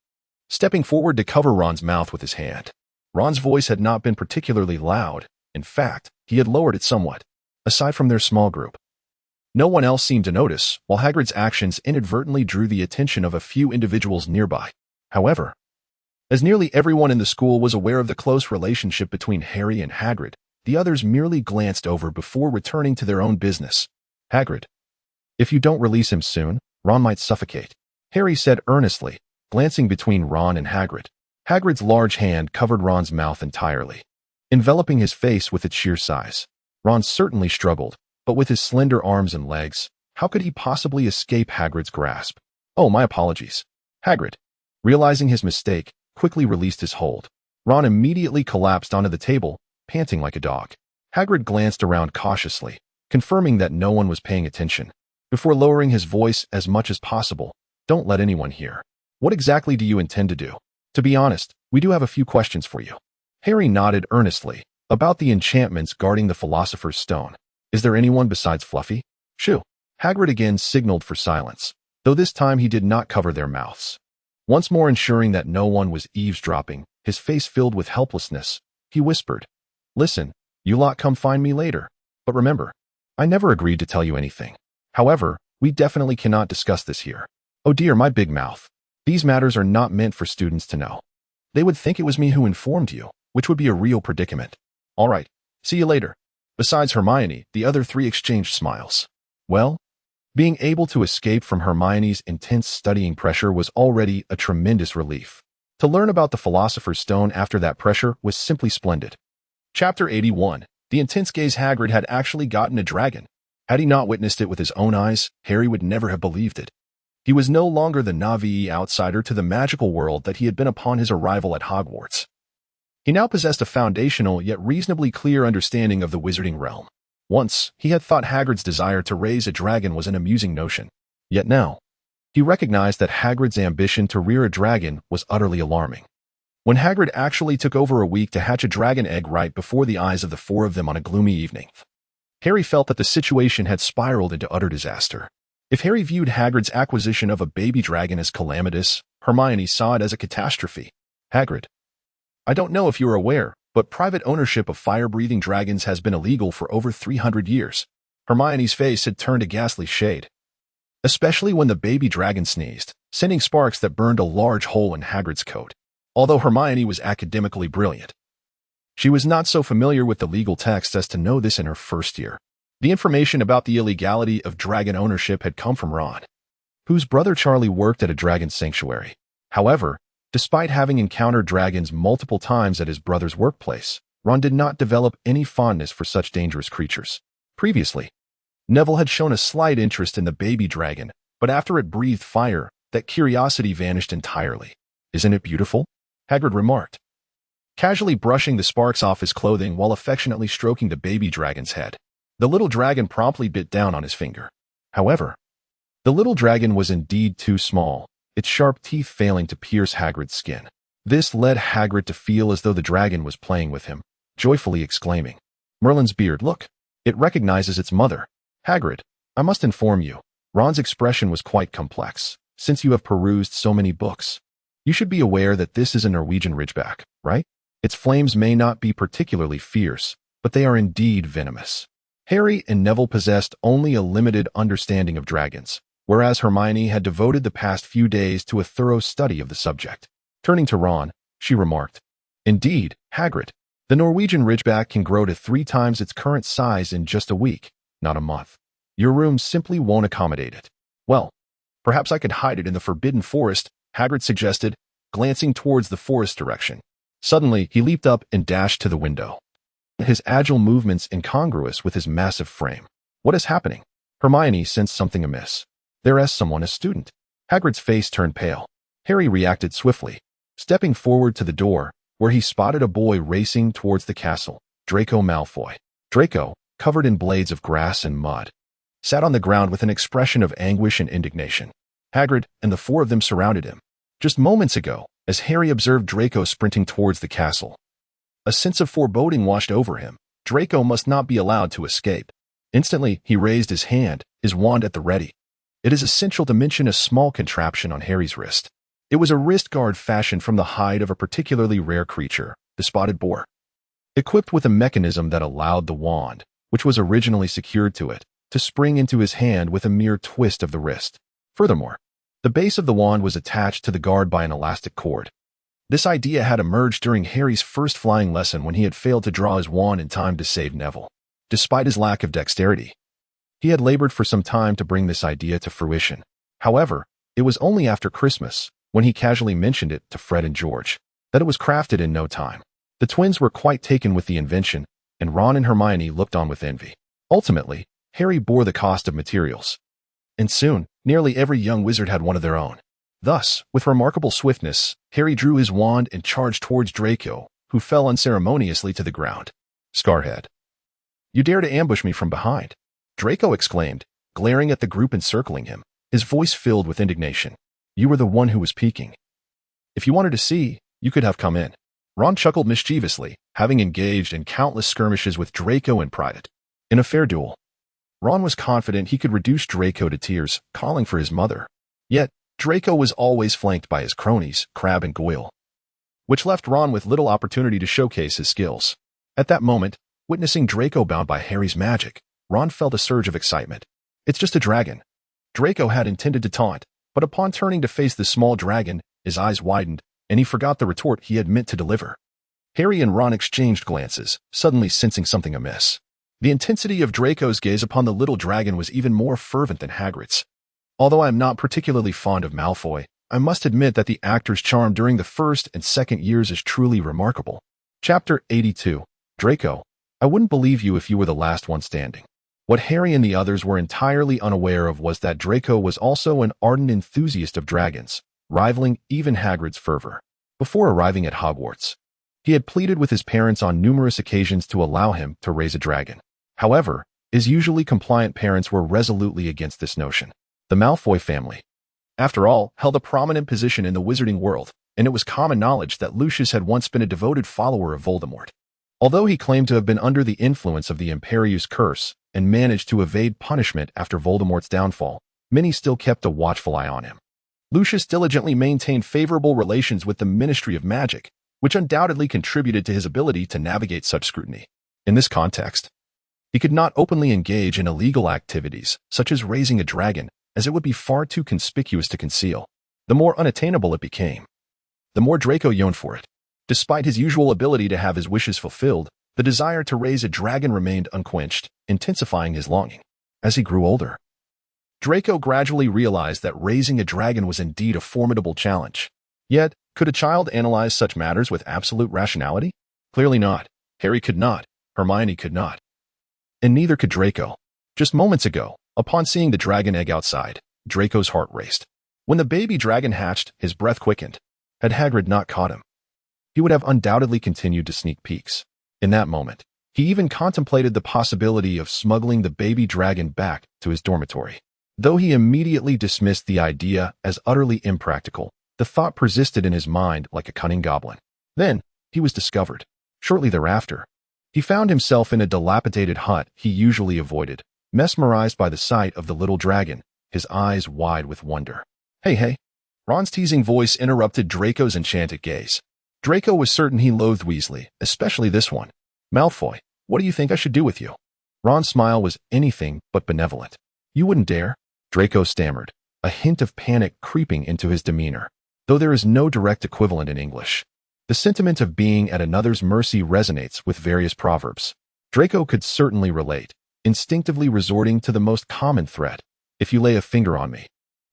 stepping forward to cover Ron's mouth with his hand. Ron's voice had not been particularly loud. In fact, he had lowered it somewhat. Aside from their small group, no one else seemed to notice, while Hagrid's actions inadvertently drew the attention of a few individuals nearby. However, as nearly everyone in the school was aware of the close relationship between Harry and Hagrid, the others merely glanced over before returning to their own business. "Hagrid, if you don't release him soon, Ron might suffocate," Harry said earnestly, glancing between Ron and Hagrid. Hagrid's large hand covered Ron's mouth entirely, enveloping his face with its sheer size. Ron certainly struggled, but with his slender arms and legs, how could he possibly escape Hagrid's grasp? "Oh, my apologies." Hagrid, realizing his mistake, quickly released his hold. Ron immediately collapsed onto the table, panting like a dog. Hagrid glanced around cautiously, confirming that no one was paying attention, before lowering his voice as much as possible. "Don't let anyone hear. What exactly do you intend to do? To be honest, we do have a few questions for you." Harry nodded earnestly. "About the enchantments guarding the Philosopher's Stone. Is there anyone besides Fluffy?" "Shoo." Hagrid again signaled for silence, though this time he did not cover their mouths. Once more ensuring that no one was eavesdropping, his face filled with helplessness, he whispered, "Listen, you lot come find me later. But remember, I never agreed to tell you anything. However, we definitely cannot discuss this here. Oh dear, my big mouth. These matters are not meant for students to know. They would think it was me who informed you, which would be a real predicament. All right, see you later." Besides Hermione, the other three exchanged smiles. Well, being able to escape from Hermione's intense studying pressure was already a tremendous relief. To learn about the Philosopher's Stone after that pressure was simply splendid. Chapter 81. The intense gaze. Hagrid had actually gotten a dragon. Had he not witnessed it with his own eyes, Harry would never have believed it. He was no longer the naive outsider to the magical world that he had been upon his arrival at Hogwarts. He now possessed a foundational yet reasonably clear understanding of the wizarding realm. Once, he had thought Hagrid's desire to raise a dragon was an amusing notion. Yet now, He recognized that Hagrid's ambition to rear a dragon was utterly alarming. When Hagrid actually took over a week to hatch a dragon egg right before the eyes of the four of them on a gloomy evening, Harry felt that the situation had spiraled into utter disaster. If Harry viewed Hagrid's acquisition of a baby dragon as calamitous, Hermione saw it as a catastrophe. Hagrid, I don't know if you're aware, but private ownership of fire-breathing dragons has been illegal for over 300 years. Hermione's face had turned a ghastly shade. Especially when the baby dragon sneezed, sending sparks that burned a large hole in Hagrid's coat. Although Hermione was academically brilliant, she was not so familiar with the legal text as to know this in her first year. The information about the illegality of dragon ownership had come from Ron, whose brother Charlie worked at a dragon sanctuary. However, despite having encountered dragons multiple times at his brother's workplace, Ron did not develop any fondness for such dangerous creatures. Previously, Neville had shown a slight interest in the baby dragon, but after it breathed fire, that curiosity vanished entirely. Isn't it beautiful? Hagrid remarked, casually brushing the sparks off his clothing while affectionately stroking the baby dragon's head. The little dragon promptly bit down on his finger. However, the little dragon was indeed too small, its sharp teeth failing to pierce Hagrid's skin. This led Hagrid to feel as though the dragon was playing with him, joyfully exclaiming, Merlin's beard, look! It recognizes its mother. Hagrid, I must inform you, Ron's expression was quite complex, since you have perused so many books. You should be aware that this is a Norwegian ridgeback, right? Its flames may not be particularly fierce, but they are indeed venomous. Harry and Neville possessed only a limited understanding of dragons, whereas Hermione had devoted the past few days to a thorough study of the subject. Turning to Ron, she remarked, Indeed, Hagrid, the Norwegian ridgeback can grow to 3 times its current size in just a week, not a month. Your room simply won't accommodate it. Well, perhaps I could hide it in the Forbidden Forest, Hagrid suggested, glancing towards the forest direction. Suddenly, he leaped up and dashed to the window, his agile movements incongruous with his massive frame. What is happening? Hermione sensed something amiss. There is someone a student. Hagrid's face turned pale. Harry reacted swiftly, stepping forward to the door, where he spotted a boy racing towards the castle, Draco Malfoy. Draco, covered in blades of grass and mud, sat on the ground with an expression of anguish and indignation. Hagrid and the 4 of them surrounded him. Just moments ago, as Harry observed Draco sprinting towards the castle, a sense of foreboding washed over him. Draco must not be allowed to escape. Instantly, he raised his hand, his wand at the ready. It is essential to mention a small contraption on Harry's wrist. It was a wrist guard fashioned from the hide of a particularly rare creature, the spotted boar, equipped with a mechanism that allowed the wand, which was originally secured to it, to spring into his hand with a mere twist of the wrist. Furthermore, the base of the wand was attached to the guard by an elastic cord. This idea had emerged during Harry's first flying lesson when he had failed to draw his wand in time to save Neville. Despite his lack of dexterity, he had labored for some time to bring this idea to fruition. However, it was only after Christmas, when he casually mentioned it to Fred and George, that it was crafted in no time. The twins were quite taken with the invention, and Ron and Hermione looked on with envy. Ultimately, Harry bore the cost of materials, and soon, nearly every young wizard had one of their own. Thus, with remarkable swiftness, Harry drew his wand and charged towards Draco, who fell unceremoniously to the ground. Scarhead, you dare to ambush me from behind, Draco exclaimed, glaring at the group encircling him, his voice filled with indignation. You were the one who was peeking. If you wanted to see, you could have come in. Ron chuckled mischievously, having engaged in countless skirmishes with Draco and Privet. In a fair duel, Ron was confident he could reduce Draco to tears, calling for his mother. Yet, Draco was always flanked by his cronies, Crabbe and Goyle, which left Ron with little opportunity to showcase his skills. At that moment, witnessing Draco bound by Harry's magic, Ron felt a surge of excitement. It's just a dragon. Draco had intended to taunt, but upon turning to face the small dragon, his eyes widened, and he forgot the retort he had meant to deliver. Harry and Ron exchanged glances, suddenly sensing something amiss. The intensity of Draco's gaze upon the little dragon was even more fervent than Hagrid's. Although I am not particularly fond of Malfoy, I must admit that the actor's charm during the first and second years is truly remarkable. Chapter 82. Draco, I wouldn't believe you if you were the last one standing. What Harry and the others were entirely unaware of was that Draco was also an ardent enthusiast of dragons, rivaling even Hagrid's fervor. Before arriving at Hogwarts, he had pleaded with his parents on numerous occasions to allow him to raise a dragon. However, his usually compliant parents were resolutely against this notion. The Malfoy family, after all, held a prominent position in the wizarding world, and it was common knowledge that Lucius had once been a devoted follower of Voldemort. Although he claimed to have been under the influence of the Imperius curse and managed to evade punishment after Voldemort's downfall, many still kept a watchful eye on him. Lucius diligently maintained favorable relations with the Ministry of Magic, which undoubtedly contributed to his ability to navigate such scrutiny. In this context, he could not openly engage in illegal activities, such as raising a dragon, as it would be far too conspicuous to conceal. The more unattainable it became, the more Draco yearned for it. Despite his usual ability to have his wishes fulfilled, the desire to raise a dragon remained unquenched, intensifying his longing. As he grew older, Draco gradually realized that raising a dragon was indeed a formidable challenge. Yet, could a child analyze such matters with absolute rationality? Clearly not. Harry could not. Hermione could not. And neither could Draco. Just moments ago, upon seeing the dragon egg outside, Draco's heart raced. When the baby dragon hatched, his breath quickened. Had Hagrid not caught him, he would have undoubtedly continued to sneak peeks. In that moment, he even contemplated the possibility of smuggling the baby dragon back to his dormitory. Though he immediately dismissed the idea as utterly impractical, the thought persisted in his mind like a cunning goblin. Then, he was discovered. Shortly thereafter, he found himself in a dilapidated hut he usually avoided, mesmerized by the sight of the little dragon, his eyes wide with wonder. Hey. Ron's teasing voice interrupted Draco's enchanted gaze. Draco was certain he loathed Weasley, especially this one. Malfoy, what do you think I should do with you? Ron's smile was anything but benevolent. You wouldn't dare? Draco stammered, a hint of panic creeping into his demeanor. Though there is no direct equivalent in English, the sentiment of being at another's mercy resonates with various proverbs. Draco could certainly relate, instinctively resorting to the most common threat. If you lay a finger on me,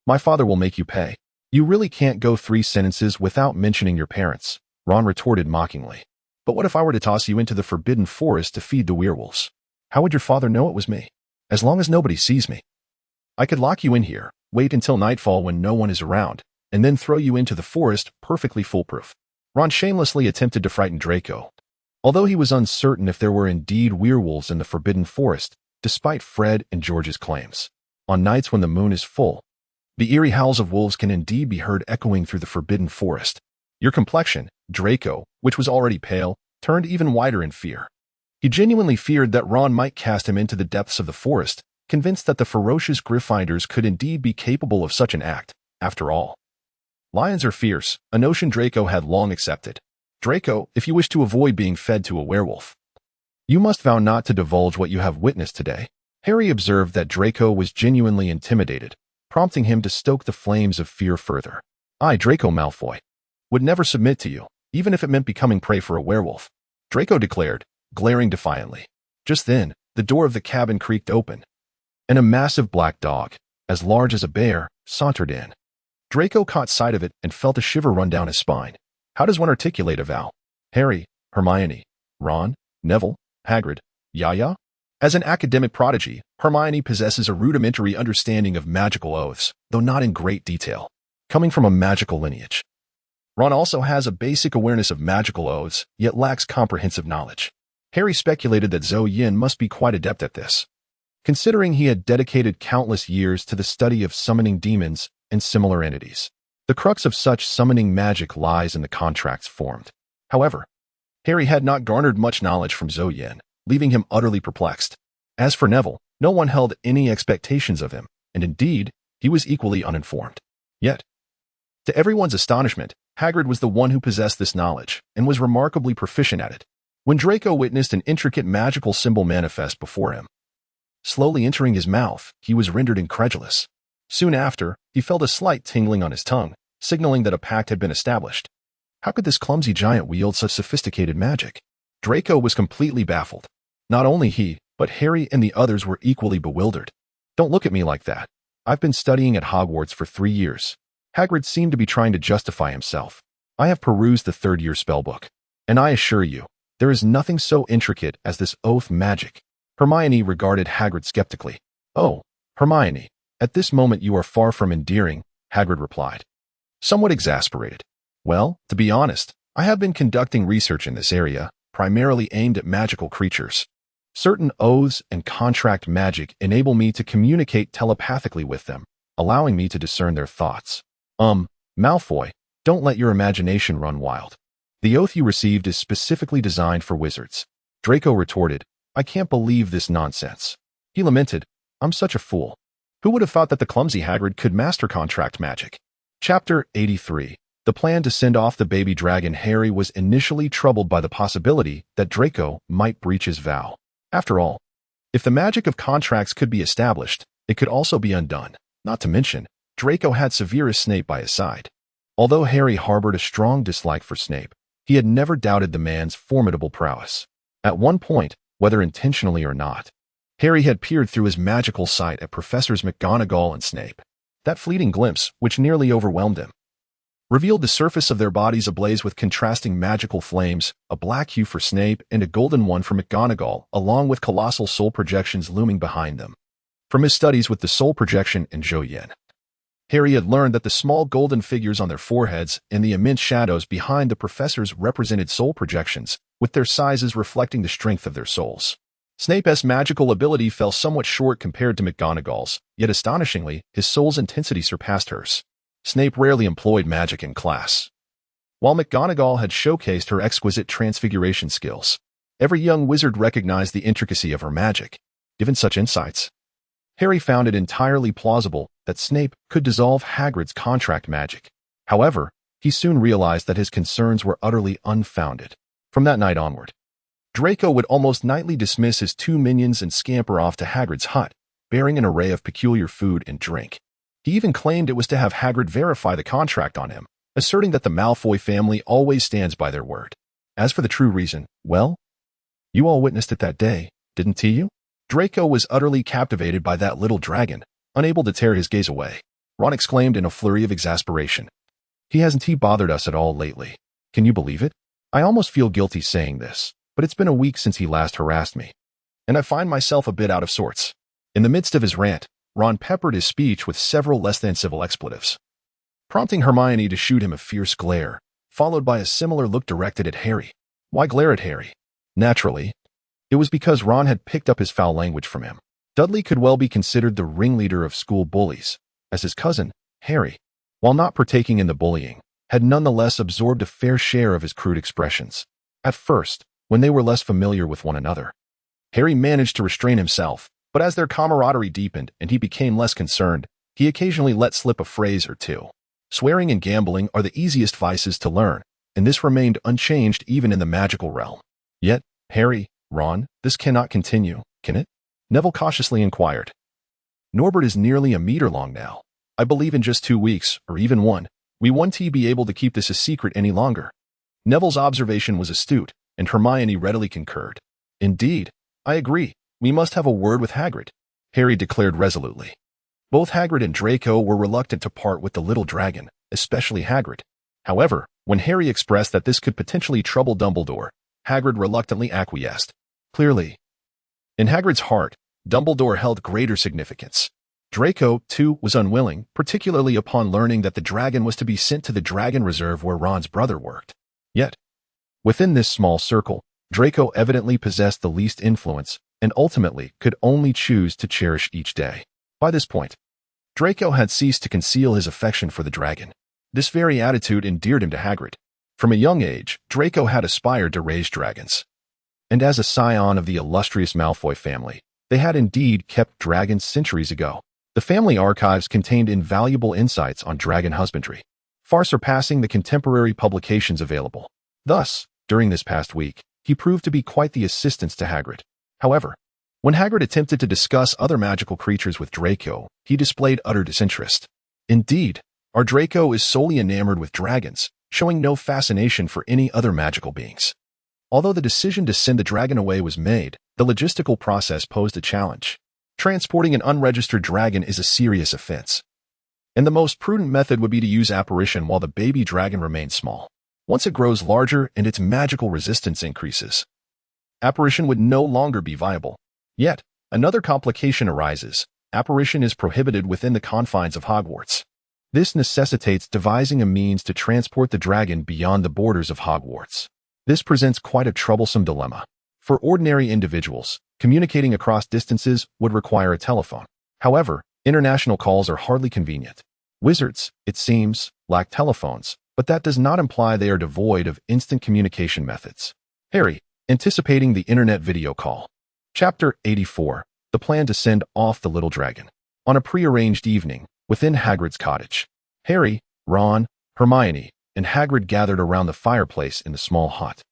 my father will make you pay. You really can't go 3 sentences without mentioning your parents, Ron retorted mockingly. But what if I were to toss you into the Forbidden Forest to feed the werewolves? How would your father know it was me? As long as nobody sees me. I could lock you in here, wait until nightfall when no one is around, and then throw you into the forest perfectly foolproof. Ron shamelessly attempted to frighten Draco. Although he was uncertain if there were indeed werewolves in the Forbidden Forest, despite Fred and George's claims. On nights when the moon is full, the eerie howls of wolves can indeed be heard echoing through the Forbidden Forest. Your complexion, Draco, which was already pale, turned even whiter in fear. He genuinely feared that Ron might cast him into the depths of the forest, convinced that the ferocious Gryffindors could indeed be capable of such an act. After all, lions are fierce, a notion Draco had long accepted. Draco, if you wish to avoid being fed to a werewolf, you must vow not to divulge what you have witnessed today. Harry observed that Draco was genuinely intimidated, prompting him to stoke the flames of fear further. I, Draco Malfoy, would never submit to you, even if it meant becoming prey for a werewolf, Draco declared, glaring defiantly. Just then, the door of the cabin creaked open, and a massive black dog, as large as a bear, sauntered in. Draco caught sight of it and felt a shiver run down his spine. How does one articulate a vow? Harry, Hermione, Ron, Neville, Hagrid, Yaya? As an academic prodigy, Hermione possesses a rudimentary understanding of magical oaths, though not in great detail. Coming from a magical lineage, Ron also has a basic awareness of magical oaths, yet lacks comprehensive knowledge. Harry speculated that Zhou Yin must be quite adept at this, considering he had dedicated countless years to the study of summoning demons and similar entities. The crux of such summoning magic lies in the contracts formed. However, Harry had not garnered much knowledge from Zhou Yin, leaving him utterly perplexed. As for Neville, no one held any expectations of him, and indeed, he was equally uninformed. Yet, to everyone's astonishment, Hagrid was the one who possessed this knowledge, and was remarkably proficient at it. When Draco witnessed an intricate magical symbol manifest before him, slowly entering his mouth, he was rendered incredulous. Soon after, he felt a slight tingling on his tongue, signaling that a pact had been established. How could this clumsy giant wield such sophisticated magic? Draco was completely baffled. Not only he, but Harry and the others were equally bewildered. Don't look at me like that. I've been studying at Hogwarts for 3 years. Hagrid seemed to be trying to justify himself. I have perused the 3rd-year spellbook, and I assure you, there is nothing so intricate as this oath magic. Hermione regarded Hagrid skeptically. Oh, Hermione, at this moment you are far from endearing, Hagrid replied, somewhat exasperated. Well, to be honest, I have been conducting research in this area, primarily aimed at magical creatures. Certain oaths and contract magic enable me to communicate telepathically with them, allowing me to discern their thoughts. Malfoy, don't let your imagination run wild. The oath you received is specifically designed for wizards. Draco retorted, I can't believe this nonsense. He lamented, I'm such a fool. Who would have thought that the clumsy Hagrid could master contract magic? Chapter 83. The plan to send off the baby dragon Harry was initially troubled by the possibility that Draco might breach his vow. After all, if the magic of contracts could be established, it could also be undone. Not to mention, Draco had Severus Snape by his side. Although Harry harbored a strong dislike for Snape, he had never doubted the man's formidable prowess. At one point, whether intentionally or not, Harry had peered through his magical sight at Professors McGonagall and Snape. That fleeting glimpse, which nearly overwhelmed him, revealed the surface of their bodies ablaze with contrasting magical flames, a black hue for Snape and a golden one for McGonagall, along with colossal soul projections looming behind them. From his studies with the soul projection and Zhou Yin, Harry had learned that the small golden figures on their foreheads and the immense shadows behind the professors represented soul projections, with their sizes reflecting the strength of their souls. Snape's magical ability fell somewhat short compared to McGonagall's, yet astonishingly, his soul's intensity surpassed hers. Snape rarely employed magic in class, while McGonagall had showcased her exquisite transfiguration skills. Every young wizard recognized the intricacy of her magic. Given such insights, Harry found it entirely plausible that Snape could dissolve Hagrid's contract magic. However, he soon realized that his concerns were utterly unfounded. From that night onward, Draco would almost nightly dismiss his two minions and scamper off to Hagrid's hut, bearing an array of peculiar food and drink. He even claimed it was to have Hagrid verify the contract on him, asserting that the Malfoy family always stands by their word. As for the true reason, well, you all witnessed it that day, didn't you? Draco was utterly captivated by that little dragon, unable to tear his gaze away. Ron exclaimed in a flurry of exasperation. He hasn't bothered us at all lately. Can you believe it? I almost feel guilty saying this, but it's been a week since he last harassed me, and I find myself a bit out of sorts. In the midst of his rant, Ron peppered his speech with several less-than-civil expletives, prompting Hermione to shoot him a fierce glare, followed by a similar look directed at Harry. Why glare at Harry? Naturally, it was because Ron had picked up his foul language from him. Dudley could well be considered the ringleader of school bullies, as his cousin, Harry, while not partaking in the bullying, had nonetheless absorbed a fair share of his crude expressions. At first, when they were less familiar with one another, Harry managed to restrain himself, but as their camaraderie deepened and he became less concerned, he occasionally let slip a phrase or two. Swearing and gambling are the easiest vices to learn, and this remained unchanged even in the magical realm. Yet, Harry, Ron, this cannot continue, can it? Neville cautiously inquired. Norbert is nearly a meter long now. I believe in just 2 weeks, or even one, we won't be able to keep this a secret any longer. Neville's observation was astute, and Hermione readily concurred. Indeed, I agree. We must have a word with Hagrid, Harry declared resolutely. Both Hagrid and Draco were reluctant to part with the little dragon, especially Hagrid. However, when Harry expressed that this could potentially trouble Dumbledore, Hagrid reluctantly acquiesced. Clearly, in Hagrid's heart, Dumbledore held greater significance. Draco, too, was unwilling, particularly upon learning that the dragon was to be sent to the Dragon Reserve where Ron's brother worked. Yet, within this small circle, Draco evidently possessed the least influence and ultimately could only choose to cherish each day. By this point, Draco had ceased to conceal his affection for the dragon. This very attitude endeared him to Hagrid. From a young age, Draco had aspired to raise dragons. And as a scion of the illustrious Malfoy family, they had indeed kept dragons centuries ago. The family archives contained invaluable insights on dragon husbandry, far surpassing the contemporary publications available. Thus, during this past week, he proved to be quite the assistance to Hagrid. However, when Hagrid attempted to discuss other magical creatures with Draco, he displayed utter disinterest. Indeed, our Draco is solely enamored with dragons, showing no fascination for any other magical beings. Although the decision to send the dragon away was made, the logistical process posed a challenge. Transporting an unregistered dragon is a serious offense, and the most prudent method would be to use apparition while the baby dragon remains small. Once it grows larger and its magical resistance increases, apparition would no longer be viable. Yet, another complication arises. Apparition is prohibited within the confines of Hogwarts. This necessitates devising a means to transport the dragon beyond the borders of Hogwarts. This presents quite a troublesome dilemma. For ordinary individuals, communicating across distances would require a telephone. However, International calls are hardly convenient. Wizards, it seems, lack telephones, but that does not imply they are devoid of instant communication methods. Harry, anticipating the internet video call. Chapter 84. The plan to send off the little dragon. On a prearranged evening, within Hagrid's cottage, Harry, Ron, Hermione, and Hagrid gathered around the fireplace in the small hut.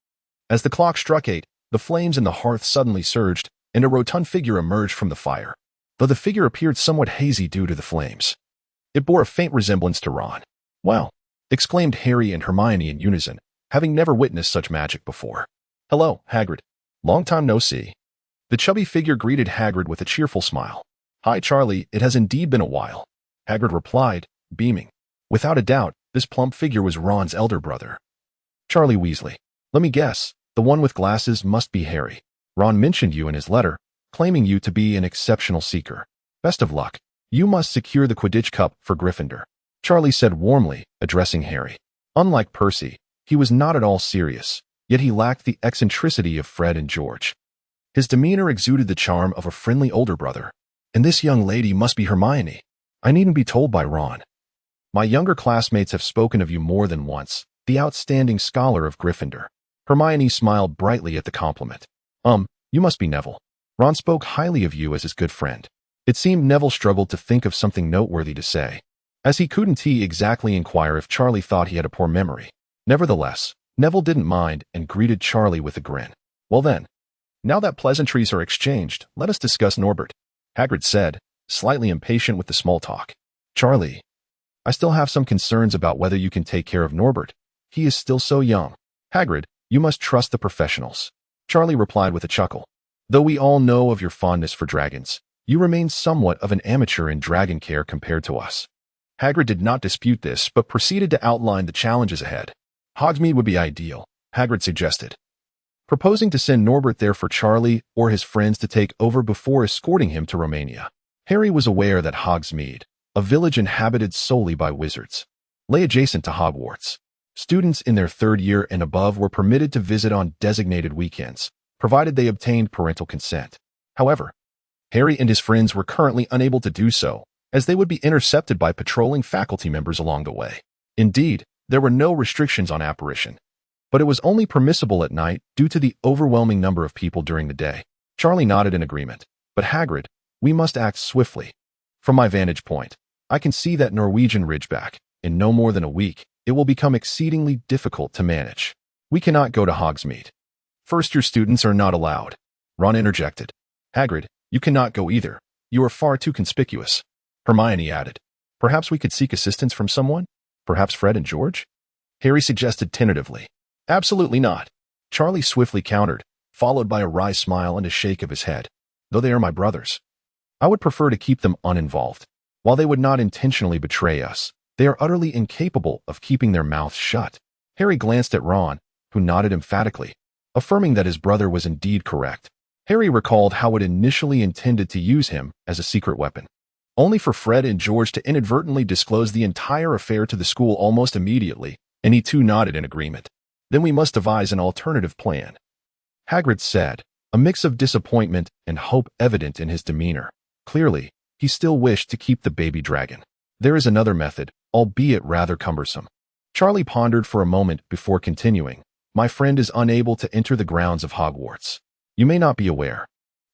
As the clock struck 8, the flames in the hearth suddenly surged, and a rotund figure emerged from the fire, though the figure appeared somewhat hazy due to the flames. It bore a faint resemblance to Ron. "Well," exclaimed Harry and Hermione in unison, having never witnessed such magic before. "Hello, Hagrid. Long time no see." The chubby figure greeted Hagrid with a cheerful smile. "Hi, Charlie, it has indeed been a while," Hagrid replied, beaming. Without a doubt, this plump figure was Ron's elder brother. "Charlie Weasley. Let me guess, the one with glasses must be Harry. Ron mentioned you in his letter, claiming you to be an exceptional seeker. Best of luck. You must secure the Quidditch Cup for Gryffindor," Charlie said warmly, addressing Harry. Unlike Percy, he was not at all serious, yet he lacked the eccentricity of Fred and George. His demeanor exuded the charm of a friendly older brother. "And this young lady must be Hermione. I needn't be told by Ron. My younger classmates have spoken of you more than once, the outstanding scholar of Gryffindor." Hermione smiled brightly at the compliment. You must be Neville. Ron spoke highly of you as his good friend." It seemed Neville struggled to think of something noteworthy to say, as he couldn't exactly inquire if Charlie thought he had a poor memory. Nevertheless, Neville didn't mind and greeted Charlie with a grin. "Well then, now that pleasantries are exchanged, let us discuss Norbert," Hagrid said, slightly impatient with the small talk. "Charlie, I still have some concerns about whether you can take care of Norbert. He is still so young." "Hagrid, you must trust the professionals," Charlie replied with a chuckle. "Though we all know of your fondness for dragons, you remain somewhat of an amateur in dragon care compared to us." Hagrid did not dispute this, but proceeded to outline the challenges ahead. "Hogsmeade would be ideal," Hagrid suggested, proposing to send Norbert there for Charlie or his friends to take over before escorting him to Romania. Harry was aware that Hogsmeade, a village inhabited solely by wizards, lay adjacent to Hogwarts. Students in their third year and above were permitted to visit on designated weekends, provided they obtained parental consent. However, Harry and his friends were currently unable to do so, as they would be intercepted by patrolling faculty members along the way. Indeed, there were no restrictions on apparition, but it was only permissible at night due to the overwhelming number of people during the day. Charlie nodded in agreement. "But Hagrid, we must act swiftly. From my vantage point, I can see that Norwegian Ridgeback. In no more than a week, it will become exceedingly difficult to manage. We cannot go to Hogsmeade. First-year students are not allowed," Ron interjected. "Hagrid, you cannot go either. You are far too conspicuous," Hermione added. "Perhaps we could seek assistance from someone? Perhaps Fred and George?" Harry suggested tentatively. "Absolutely not," Charlie swiftly countered, followed by a wry smile and a shake of his head. "Though they are my brothers, I would prefer to keep them uninvolved. While they would not intentionally betray us, they are utterly incapable of keeping their mouths shut." Harry glanced at Ron, who nodded emphatically, affirming that his brother was indeed correct. Harry recalled how it initially intended to use him as a secret weapon, only for Fred and George to inadvertently disclose the entire affair to the school almost immediately, and he too nodded in agreement. "Then we must devise an alternative plan," Hagrid said, a mix of disappointment and hope evident in his demeanor. Clearly, he still wished to keep the baby dragon. "There is another method, albeit rather cumbersome." Charlie pondered for a moment before continuing. "My friend is unable to enter the grounds of Hogwarts. You may not be aware,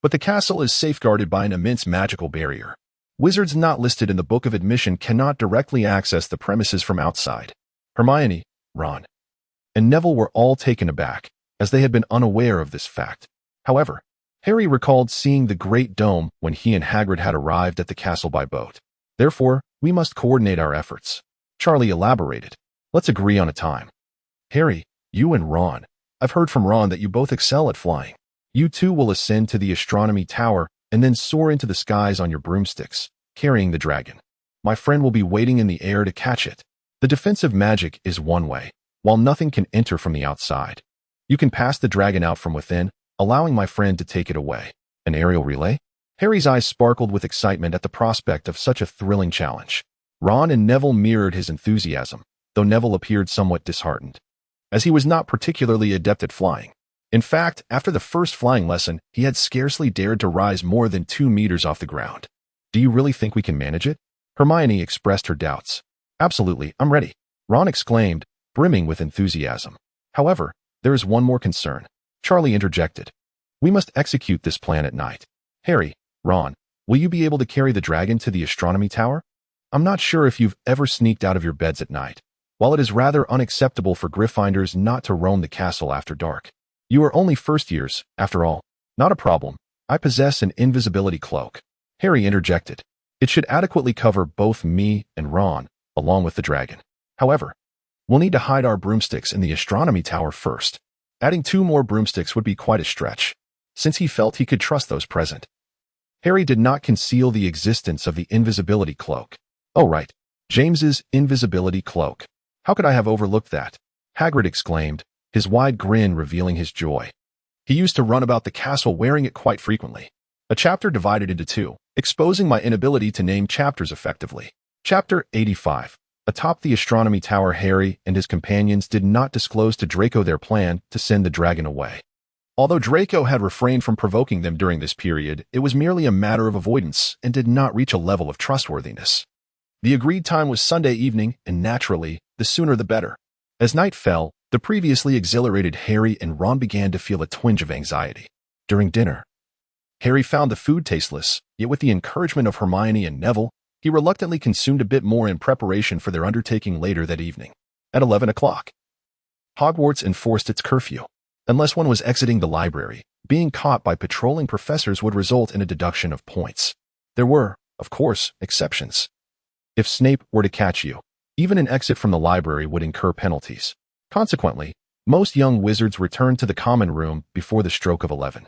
but the castle is safeguarded by an immense magical barrier. Wizards not listed in the Book of Admission cannot directly access the premises from outside." Hermione, Ron, and Neville were all taken aback, as they had been unaware of this fact. However, Harry recalled seeing the Great Dome when he and Hagrid had arrived at the castle by boat. "Therefore, we must coordinate our efforts," Charlie elaborated. "Let's agree on a time. Harry, you and Ron. I've heard from Ron that you both excel at flying. You two will ascend to the astronomy tower and then soar into the skies on your broomsticks, carrying the dragon. My friend will be waiting in the air to catch it. The defensive magic is one way, while nothing can enter from the outside. You can pass the dragon out from within, allowing my friend to take it away." "An aerial relay?" Harry's eyes sparkled with excitement at the prospect of such a thrilling challenge. Ron and Neville mirrored his enthusiasm, though Neville appeared somewhat disheartened, as he was not particularly adept at flying. In fact, after the first flying lesson, he had scarcely dared to rise more than 2 meters off the ground. Do you really think we can manage it? Hermione expressed her doubts. Absolutely, I'm ready, Ron exclaimed, brimming with enthusiasm. However, there is one more concern, Charlie interjected. We must execute this plan at night. Harry, Ron, will you be able to carry the dragon to the astronomy tower? I'm not sure if you've ever sneaked out of your beds at night. While it is rather unacceptable for Gryffindors not to roam the castle after dark, you are only first years, after all. Not a problem. I possess an invisibility cloak. Harry interjected. It should adequately cover both me and Ron, along with the dragon. However, we'll need to hide our broomsticks in the astronomy tower first. Adding 2 more broomsticks would be quite a stretch, since he felt he could trust those present. Harry did not conceal the existence of the invisibility cloak. Oh right, James's invisibility cloak. How could I have overlooked that? Hagrid exclaimed, his wide grin revealing his joy. He used to run about the castle wearing it quite frequently. A chapter divided into 2, exposing my inability to name chapters effectively. Chapter 85. Atop the astronomy tower, Harry and his companions did not disclose to Draco their plan to send the dragon away. Although Draco had refrained from provoking them during this period, it was merely a matter of avoidance and did not reach a level of trustworthiness. The agreed time was Sunday evening, and naturally, the sooner the better. As night fell, the previously exhilarated Harry and Ron began to feel a twinge of anxiety. During dinner, Harry found the food tasteless, yet with the encouragement of Hermione and Neville, he reluctantly consumed a bit more in preparation for their undertaking later that evening. At 11 o'clock, Hogwarts enforced its curfew. Unless one was exiting the library, being caught by patrolling professors would result in a deduction of points. There were, of course, exceptions. If Snape were to catch you, even an exit from the library would incur penalties. Consequently, most young wizards returned to the common room before the stroke of 11,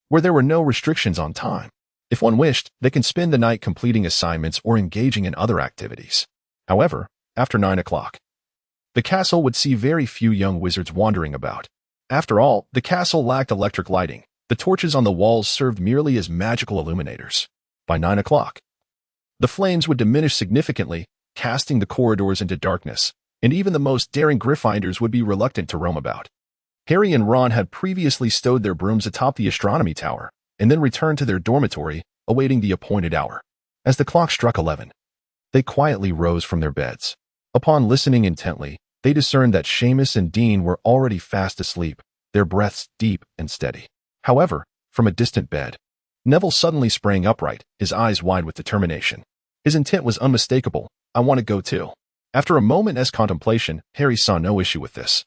where there were no restrictions on time. If one wished, they can spend the night completing assignments or engaging in other activities. However, after 9 o'clock, the castle would see very few young wizards wandering about. After all, the castle lacked electric lighting. The torches on the walls served merely as magical illuminators. By 9 o'clock, the flames would diminish significantly, casting the corridors into darkness, and even the most daring Gryffindors would be reluctant to roam about. Harry and Ron had previously stowed their brooms atop the astronomy tower, and then returned to their dormitory, awaiting the appointed hour. As the clock struck 11, they quietly rose from their beds. Upon listening intently, they discerned that Seamus and Dean were already fast asleep, their breaths deep and steady. However, from a distant bed, Neville suddenly sprang upright, his eyes wide with determination. His intent was unmistakable. I want to go too. After a moment's contemplation, Harry saw no issue with this.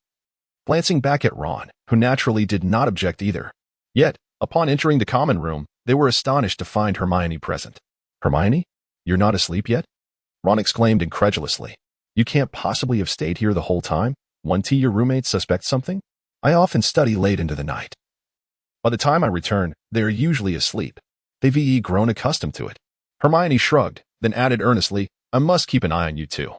Glancing back at Ron, who naturally did not object either. Yet, upon entering the common room, they were astonished to find Hermione present. Hermione? You're not asleep yet? Ron exclaimed incredulously. You can't possibly have stayed here the whole time? Won't your roommates suspect something? I often study late into the night. By the time I return, they are usually asleep. They've grown accustomed to it. Hermione shrugged, then added earnestly, I must keep an eye on you too,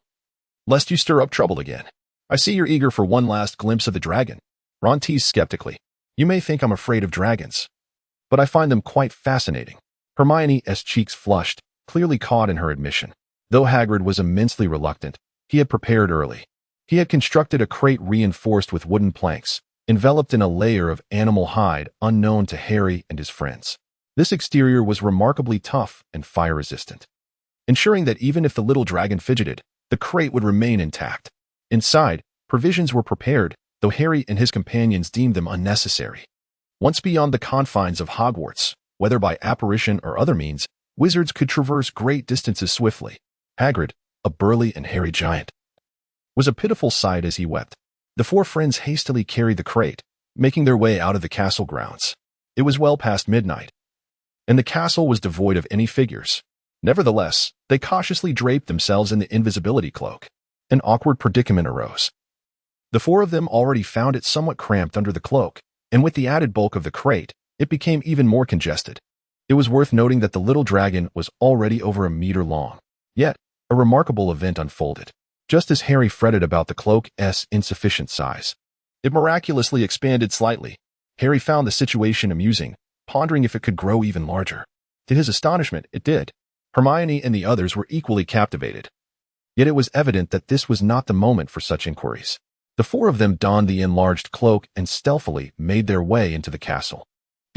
lest you stir up trouble again. I see you're eager for one last glimpse of the dragon. Ron teased skeptically. You may think I'm afraid of dragons, but I find them quite fascinating. Hermione's cheeks flushed, clearly caught in her admission. Though Hagrid was immensely reluctant, he had prepared early. He had constructed a crate reinforced with wooden planks, enveloped in a layer of animal hide unknown to Harry and his friends. This exterior was remarkably tough and fire-resistant, ensuring that even if the little dragon fidgeted, the crate would remain intact. Inside, provisions were prepared, though Harry and his companions deemed them unnecessary. Once beyond the confines of Hogwarts, whether by apparition or other means, wizards could traverse great distances swiftly. Hagrid, a burly and hairy giant, was a pitiful sight as he wept. The 4 friends hastily carried the crate, making their way out of the castle grounds. It was well past midnight, and the castle was devoid of any figures. Nevertheless, they cautiously draped themselves in the invisibility cloak. An awkward predicament arose. The 4 of them already found it somewhat cramped under the cloak, and with the added bulk of the crate, it became even more congested. It was worth noting that the little dragon was already over a meter long. Yet, a remarkable event unfolded. Just as Harry fretted about the cloak's insufficient size, it miraculously expanded slightly. Harry found the situation amusing, pondering if it could grow even larger. To his astonishment, it did. Hermione and the others were equally captivated. Yet it was evident that this was not the moment for such inquiries. The 4 of them donned the enlarged cloak and stealthily made their way into the castle.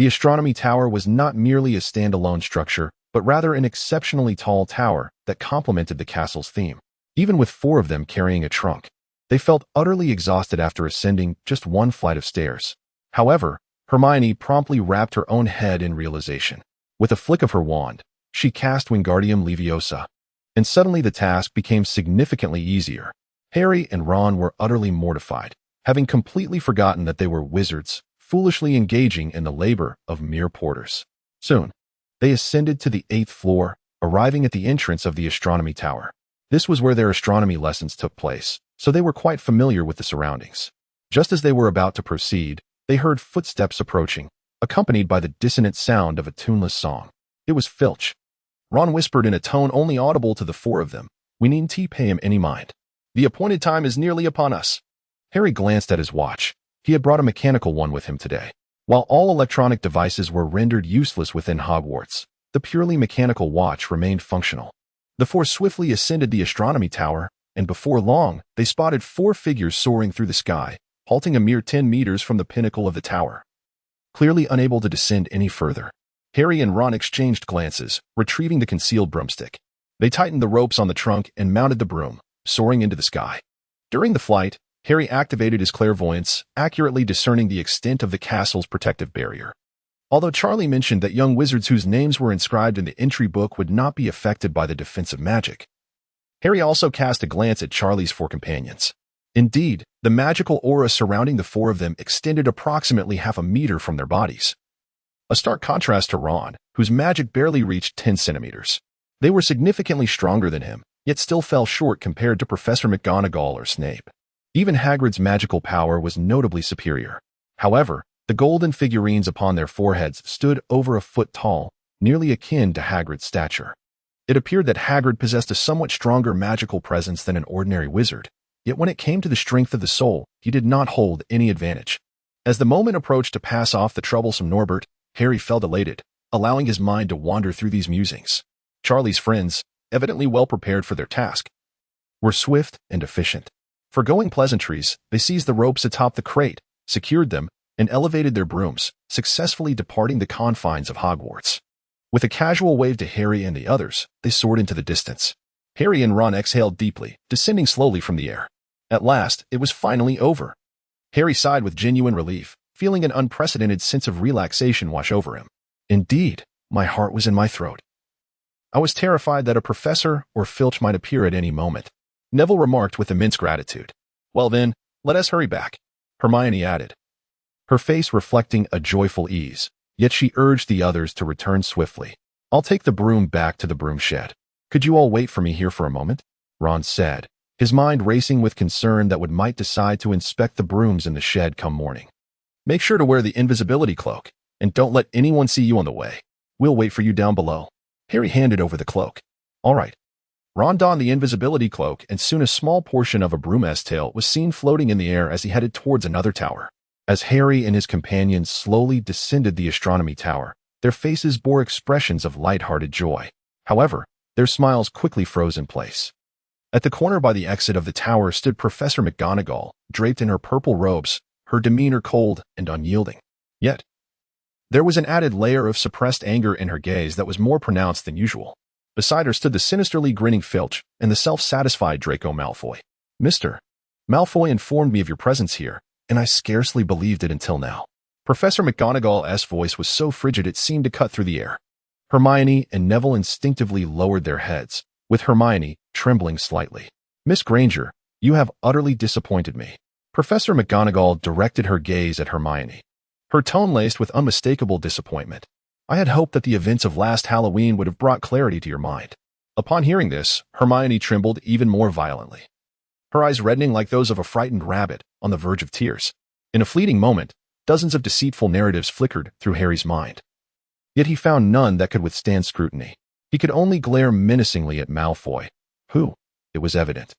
The astronomy tower was not merely a standalone structure, but rather an exceptionally tall tower that complemented the castle's theme. Even with 4 of them carrying a trunk, they felt utterly exhausted after ascending just 1 flight of stairs. However, Hermione promptly wrapped her own head in realization. With a flick of her wand, she cast Wingardium Leviosa, and suddenly the task became significantly easier. Harry and Ron were utterly mortified, having completely forgotten that they were wizards, foolishly engaging in the labor of mere porters. Soon, they ascended to the 8th floor, arriving at the entrance of the astronomy tower. This was where their astronomy lessons took place, so they were quite familiar with the surroundings. Just as they were about to proceed, they heard footsteps approaching, accompanied by the dissonant sound of a tuneless song. It was Filch. Ron whispered in a tone only audible to the 4 of them, "We needn't pay him any mind. The appointed time is nearly upon us." Harry glanced at his watch. He had brought a mechanical one with him today. While all electronic devices were rendered useless within Hogwarts, the purely mechanical watch remained functional. The 4 swiftly ascended the astronomy tower, and before long, they spotted 4 figures soaring through the sky, halting a mere 10 meters from the pinnacle of the tower. Clearly unable to descend any further, Harry and Ron exchanged glances, retrieving the concealed broomstick. They tightened the ropes on the trunk and mounted the broom, soaring into the sky. During the flight, Harry activated his clairvoyance, accurately discerning the extent of the castle's protective barrier. Although Charlie mentioned that young wizards whose names were inscribed in the entry book would not be affected by the defensive magic, Harry also cast a glance at Charlie's 4 companions. Indeed, the magical aura surrounding the 4 of them extended approximately half a meter from their bodies. A stark contrast to Ron, whose magic barely reached 10 centimeters. They were significantly stronger than him, yet still fell short compared to Professor McGonagall or Snape. Even Hagrid's magical power was notably superior. However, the golden figurines upon their foreheads stood over a foot tall, nearly akin to Hagrid's stature. It appeared that Hagrid possessed a somewhat stronger magical presence than an ordinary wizard, yet when it came to the strength of the soul, he did not hold any advantage. As the moment approached to pass off the troublesome Norbert, Harry felt elated, allowing his mind to wander through these musings. Charlie's friends, evidently well prepared for their task, were swift and efficient. Forgoing pleasantries, they seized the ropes atop the crate, secured them, and elevated their brooms, successfully departing the confines of Hogwarts. With a casual wave to Harry and the others, they soared into the distance. Harry and Ron exhaled deeply, descending slowly from the air. At last, it was finally over. Harry sighed with genuine relief, feeling an unprecedented sense of relaxation wash over him. Indeed, my heart was in my throat. I was terrified that a professor or Filch might appear at any moment, Neville remarked with immense gratitude. "Well then, let us hurry back," Hermione added, her face reflecting a joyful ease, yet she urged the others to return swiftly. "I'll take the broom back to the broom shed. Could you all wait for me here for a moment?" Ron said, his mind racing with concern that Wood might decide to inspect the brooms in the shed come morning. "Make sure to wear the invisibility cloak, and don't let anyone see you on the way. We'll wait for you down below." Harry handed over the cloak. "All right." Ron donned the invisibility cloak, and soon a small portion of a broom's tail was seen floating in the air as he headed towards another tower. As Harry and his companions slowly descended the astronomy tower, their faces bore expressions of light-hearted joy. However, their smiles quickly froze in place. At the corner by the exit of the tower stood Professor McGonagall, draped in her purple robes, her demeanor cold and unyielding. Yet, there was an added layer of suppressed anger in her gaze that was more pronounced than usual. Beside her stood the sinisterly grinning Filch and the self-satisfied Draco Malfoy. "Mr. Malfoy informed me of your presence here, and I scarcely believed it until now." Professor McGonagall's voice was so frigid it seemed to cut through the air. Hermione and Neville instinctively lowered their heads, with Hermione trembling slightly. "Miss Granger, you have utterly disappointed me." Professor McGonagall directed her gaze at Hermione, her tone laced with unmistakable disappointment. "I had hoped that the events of last Halloween would have brought clarity to your mind." Upon hearing this, Hermione trembled even more violently, her eyes reddening like those of a frightened rabbit on the verge of tears. In a fleeting moment, dozens of deceitful narratives flickered through Harry's mind. Yet he found none that could withstand scrutiny. He could only glare menacingly at Malfoy, who, it was evident,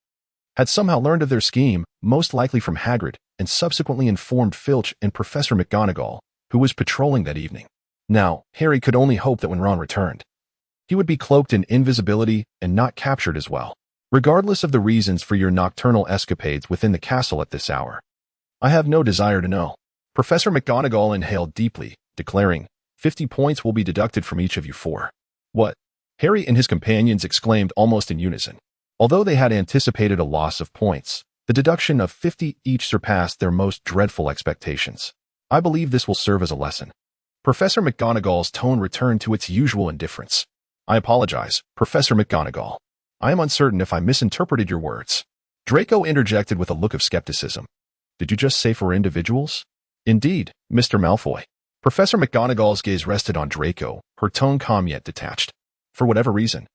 had somehow learned of their scheme, most likely from Hagrid, and subsequently informed Filch and Professor McGonagall, who was patrolling that evening. Now, Harry could only hope that when Ron returned, he would be cloaked in invisibility and not captured as well. "Regardless of the reasons for your nocturnal escapades within the castle at this hour, I have no desire to know." Professor McGonagall inhaled deeply, declaring, 50 points will be deducted from each of you for. What? Harry and his companions exclaimed almost in unison. Although they had anticipated a loss of points, the deduction of 50 each surpassed their most dreadful expectations. I believe this will serve as a lesson. Professor McGonagall's tone returned to its usual indifference. I apologize, Professor McGonagall. I am uncertain if I misinterpreted your words. Draco interjected with a look of skepticism. Did you just say for individuals? Indeed, Mr. Malfoy. Professor McGonagall's gaze rested on Draco, her tone calm yet detached. For whatever reason.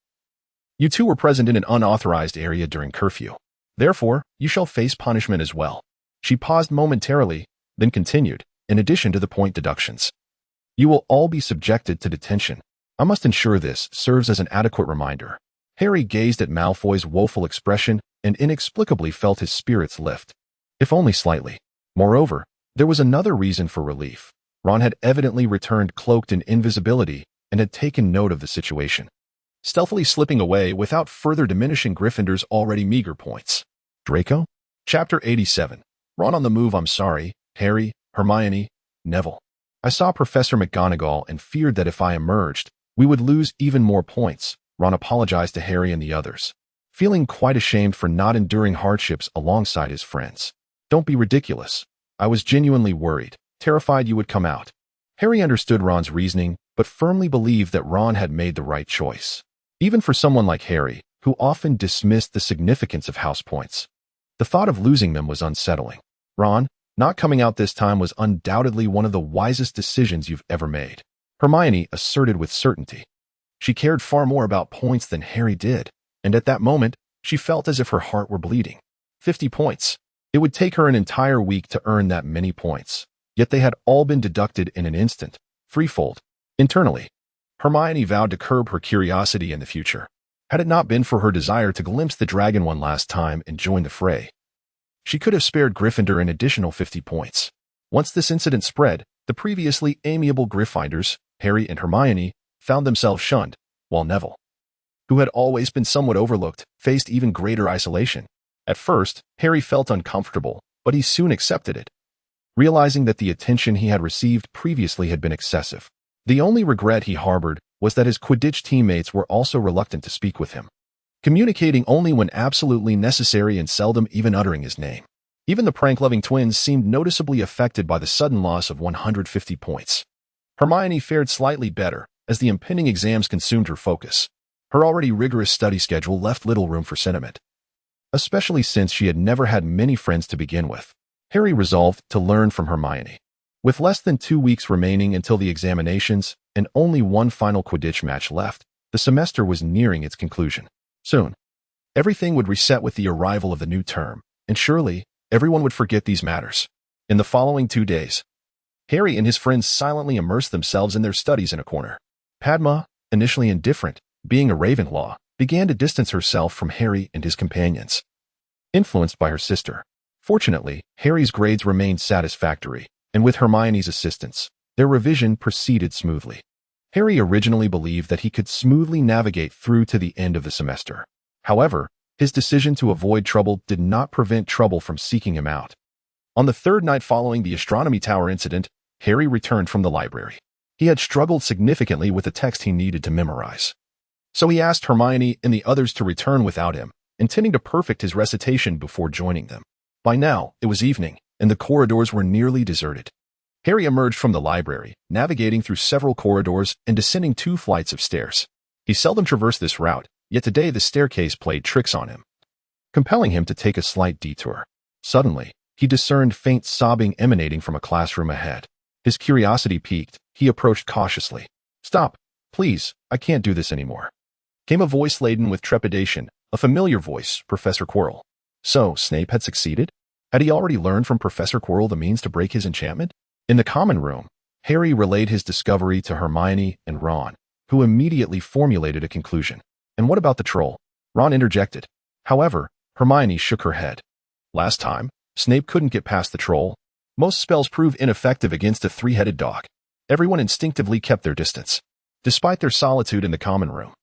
You two were present in an unauthorized area during curfew. Therefore, you shall face punishment as well. She paused momentarily, then continued, in addition to the point deductions. You will all be subjected to detention. I must ensure this serves as an adequate reminder. Harry gazed at Malfoy's woeful expression and inexplicably felt his spirits lift. If only slightly. Moreover, there was another reason for relief. Ron had evidently returned cloaked in invisibility and had taken note of the situation, stealthily slipping away without further diminishing Gryffindor's already meager points. Draco? Chapter 87. Ron on the move. I'm sorry, Harry, Hermione, Neville. I saw Professor McGonagall and feared that if I emerged, we would lose even more points. Ron apologized to Harry and the others, feeling quite ashamed for not enduring hardships alongside his friends. Don't be ridiculous. I was genuinely worried, terrified you would come out. Harry understood Ron's reasoning, but firmly believed that Ron had made the right choice. Even for someone like Harry, who often dismissed the significance of house points. The thought of losing them was unsettling. Ron, not coming out this time was undoubtedly one of the wisest decisions you've ever made, Hermione asserted with certainty. She cared far more about points than Harry did, and at that moment, she felt as if her heart were bleeding. 50 points. It would take her an entire week to earn that many points, yet they had all been deducted in an instant, threefold. Internally, Hermione vowed to curb her curiosity in the future. Had it not been for her desire to glimpse the dragon one last time and join the fray, she could have spared Gryffindor an additional 50 points. Once this incident spread, the previously amiable Gryffindors, Harry and Hermione, found themselves shunned, while Neville, who had always been somewhat overlooked, faced even greater isolation. At first, Harry felt uncomfortable, but he soon accepted it, realizing that the attention he had received previously had been excessive. The only regret he harbored was that his Quidditch teammates were also reluctant to speak with him, communicating only when absolutely necessary and seldom even uttering his name. Even the prank-loving twins seemed noticeably affected by the sudden loss of 150 points. Hermione fared slightly better, as the impending exams consumed her focus. Her already rigorous study schedule left little room for sentiment, especially since she had never had many friends to begin with. Harry resolved to learn from Hermione. With less than 2 weeks remaining until the examinations and only one final Quidditch match left, the semester was nearing its conclusion. Soon, everything would reset with the arrival of the new term, and surely, everyone would forget these matters. In the following 2 days, Harry and his friends silently immersed themselves in their studies in a corner. Padma, initially indifferent, being a Ravenclaw, began to distance herself from Harry and his companions, influenced by her sister. Fortunately, Harry's grades remained satisfactory, and with Hermione's assistance, their revision proceeded smoothly. Harry originally believed that he could smoothly navigate through to the end of the semester. However, his decision to avoid trouble did not prevent trouble from seeking him out. On the third night following the astronomy tower incident, Harry returned from the library. He had struggled significantly with the text he needed to memorize. So he asked Hermione and the others to return without him, intending to perfect his recitation before joining them. By now, it was evening, and the corridors were nearly deserted. Harry emerged from the library, navigating through several corridors and descending 2 flights of stairs. He seldom traversed this route, yet today the staircase played tricks on him, compelling him to take a slight detour. Suddenly, he discerned faint sobbing emanating from a classroom ahead. His curiosity piqued, he approached cautiously. "Stop, please, I can't do this anymore," came a voice laden with trepidation, a familiar voice, Professor Quirrell. So, Snape had succeeded? Had he already learned from Professor Quirrell the means to break his enchantment? In the common room, Harry relayed his discovery to Hermione and Ron, who immediately formulated a conclusion. "And what about the troll?" Ron interjected. However, Hermione shook her head. "Last time, Snape couldn't get past the troll. Most spells prove ineffective against a 3-headed dog." Everyone instinctively kept their distance, despite their solitude in the common room.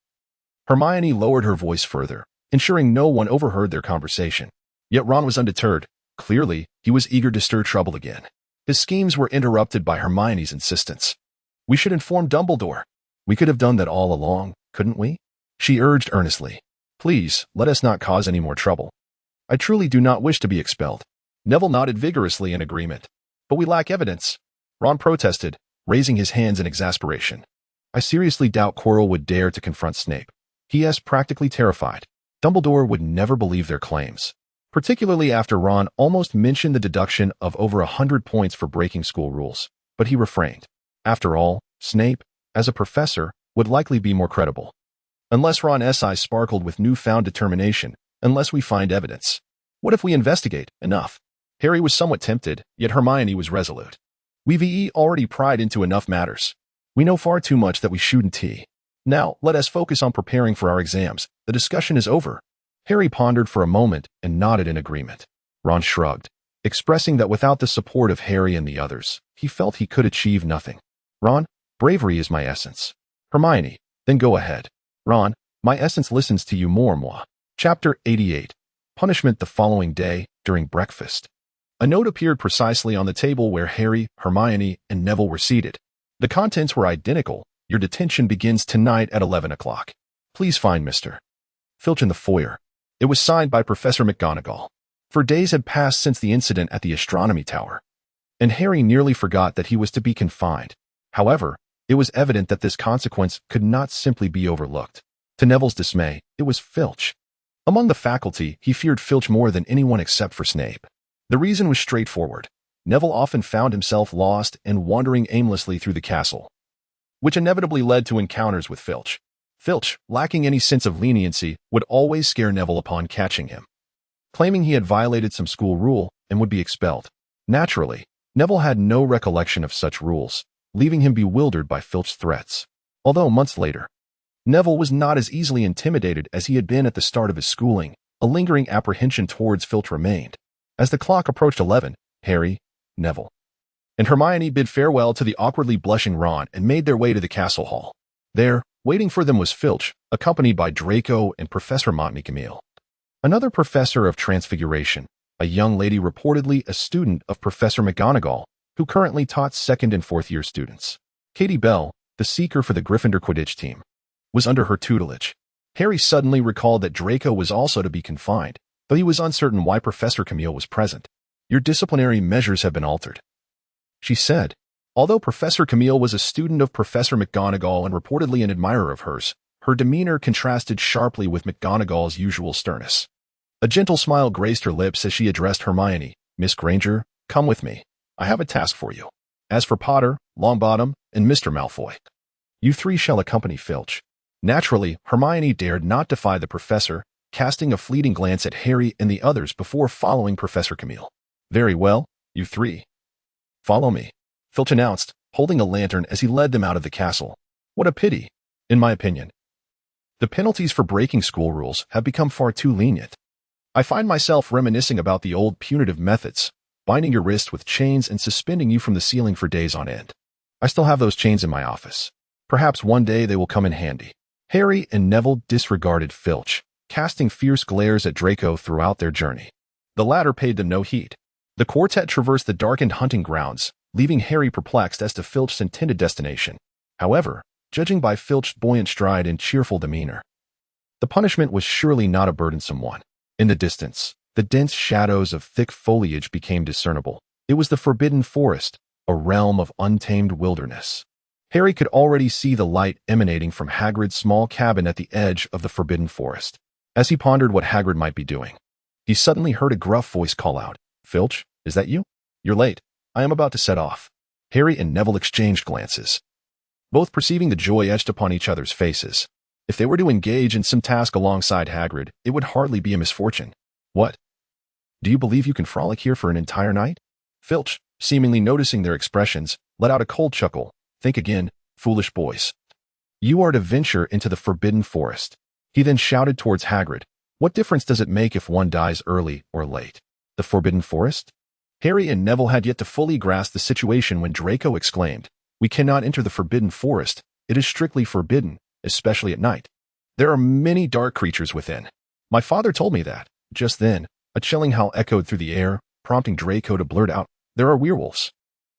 Hermione lowered her voice further, ensuring no one overheard their conversation. Yet Ron was undeterred. Clearly, he was eager to stir trouble again. His schemes were interrupted by Hermione's insistence. We should inform Dumbledore. We could have done that all along, couldn't we? She urged earnestly. Please, let us not cause any more trouble. I truly do not wish to be expelled. Neville nodded vigorously in agreement. But we lack evidence. Ron protested, raising his hands in exasperation. I seriously doubt Quirrell would dare to confront Snape. He is practically terrified. Dumbledore would never believe their claims, particularly after Ron almost mentioned the deduction of over 100 points for breaking school rules, but he refrained. After all, Snape, as a professor, would likely be more credible. Unless Ron's eyes sparkled with newfound determination, unless we find evidence. What if we investigate enough? Harry was somewhat tempted, yet Hermione was resolute. We've already pried into enough matters. We know far too much that we shouldn't. Now, let us focus on preparing for our exams. The discussion is over. Harry pondered for a moment and nodded in agreement. Ron shrugged, expressing that without the support of Harry and the others, he felt he could achieve nothing. Ron, bravery is my essence. Hermione, then go ahead. Ron, my essence listens to you more, moi. Chapter 88. Punishment the following day, during breakfast. A note appeared precisely on the table where Harry, Hermione, and Neville were seated. The contents were identical. Your detention begins tonight at 11 o'clock. Please find Mr. Filch in the foyer. It was signed by Professor McGonagall. For days had passed since the incident at the astronomy tower, and Harry nearly forgot that he was to be confined. However, it was evident that this consequence could not simply be overlooked. To Neville's dismay, it was Filch. Among the faculty, he feared Filch more than anyone except for Snape. The reason was straightforward. Neville often found himself lost and wandering aimlessly through the castle, which inevitably led to encounters with Filch. Filch, lacking any sense of leniency, would always scare Neville upon catching him, claiming he had violated some school rule and would be expelled. Naturally, Neville had no recollection of such rules, leaving him bewildered by Filch's threats. Although months later, Neville was not as easily intimidated as he had been at the start of his schooling, a lingering apprehension towards Filch remained. As the clock approached 11, Harry, Neville, and Hermione bid farewell to the awkwardly blushing Ron and made their way to the castle hall. There, waiting for them was Filch, accompanied by Draco and Professor Montmichamel, another professor of transfiguration, a young lady reportedly a student of Professor McGonagall, who currently taught second and fourth year students. Katie Bell, the seeker for the Gryffindor Quidditch team, was under her tutelage. Harry suddenly recalled that Draco was also to be confined, though he was uncertain why Professor Camille was present. Your disciplinary measures have been altered, she said. Although Professor Camille was a student of Professor McGonagall and reportedly an admirer of hers, her demeanor contrasted sharply with McGonagall's usual sternness. A gentle smile graced her lips as she addressed Hermione. Miss Granger, come with me. I have a task for you. As for Potter, Longbottom, and Mr. Malfoy, you three shall accompany Filch. Naturally, Hermione dared not defy the professor, casting a fleeting glance at Harry and the others before following Professor Camille. Very well, you three. Follow me, Filch announced, holding a lantern as he led them out of the castle. What a pity, in my opinion. The penalties for breaking school rules have become far too lenient. I find myself reminiscing about the old punitive methods, binding your wrist with chains and suspending you from the ceiling for days on end. I still have those chains in my office. Perhaps one day they will come in handy. Harry and Neville disregarded Filch, casting fierce glares at Draco throughout their journey. The latter paid them no heed. The quartet traversed the darkened hunting grounds, leaving Harry perplexed as to Filch's intended destination. However, judging by Filch's buoyant stride and cheerful demeanor, the punishment was surely not a burdensome one. In the distance, the dense shadows of thick foliage became discernible. It was the Forbidden Forest, a realm of untamed wilderness. Harry could already see the light emanating from Hagrid's small cabin at the edge of the Forbidden Forest. As he pondered what Hagrid might be doing, he suddenly heard a gruff voice call out, Filch, is that you? You're late. I am about to set off. Harry and Neville exchanged glances, both perceiving the joy etched upon each other's faces. If they were to engage in some task alongside Hagrid, it would hardly be a misfortune. What? Do you believe you can frolic here for an entire night? Filch, seemingly noticing their expressions, let out a cold chuckle. Think again, foolish boys. You are to venture into the Forbidden Forest. He then shouted towards Hagrid. What difference does it make if one dies early or late? The Forbidden Forest? Harry and Neville had yet to fully grasp the situation when Draco exclaimed, We cannot enter the Forbidden Forest. It is strictly forbidden, especially at night. There are many dark creatures within. My father told me that. Just then, a chilling howl echoed through the air, prompting Draco to blurt out, There are werewolves.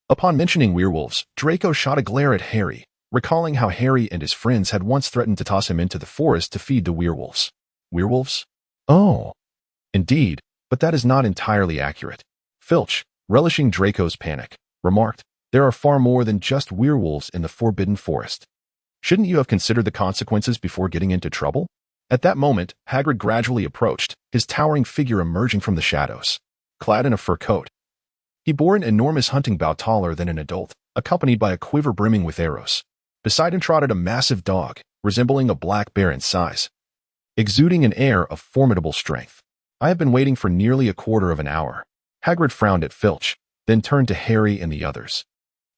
Upon mentioning werewolves, Draco shot a glare at Harry, recalling how Harry and his friends had once threatened to toss him into the forest to feed the werewolves. Werewolves? Oh, indeed, but that is not entirely accurate. Filch, relishing Draco's panic, remarked, "There are far more than just werewolves in the Forbidden Forest. Shouldn't you have considered the consequences before getting into trouble?" At that moment, Hagrid gradually approached, his towering figure emerging from the shadows. Clad in a fur coat, he bore an enormous hunting bow taller than an adult, accompanied by a quiver brimming with arrows. Beside him trotted a massive dog, resembling a black bear in size, exuding an air of formidable strength. "I have been waiting for nearly a quarter of an hour." Hagrid frowned at Filch, then turned to Harry and the others,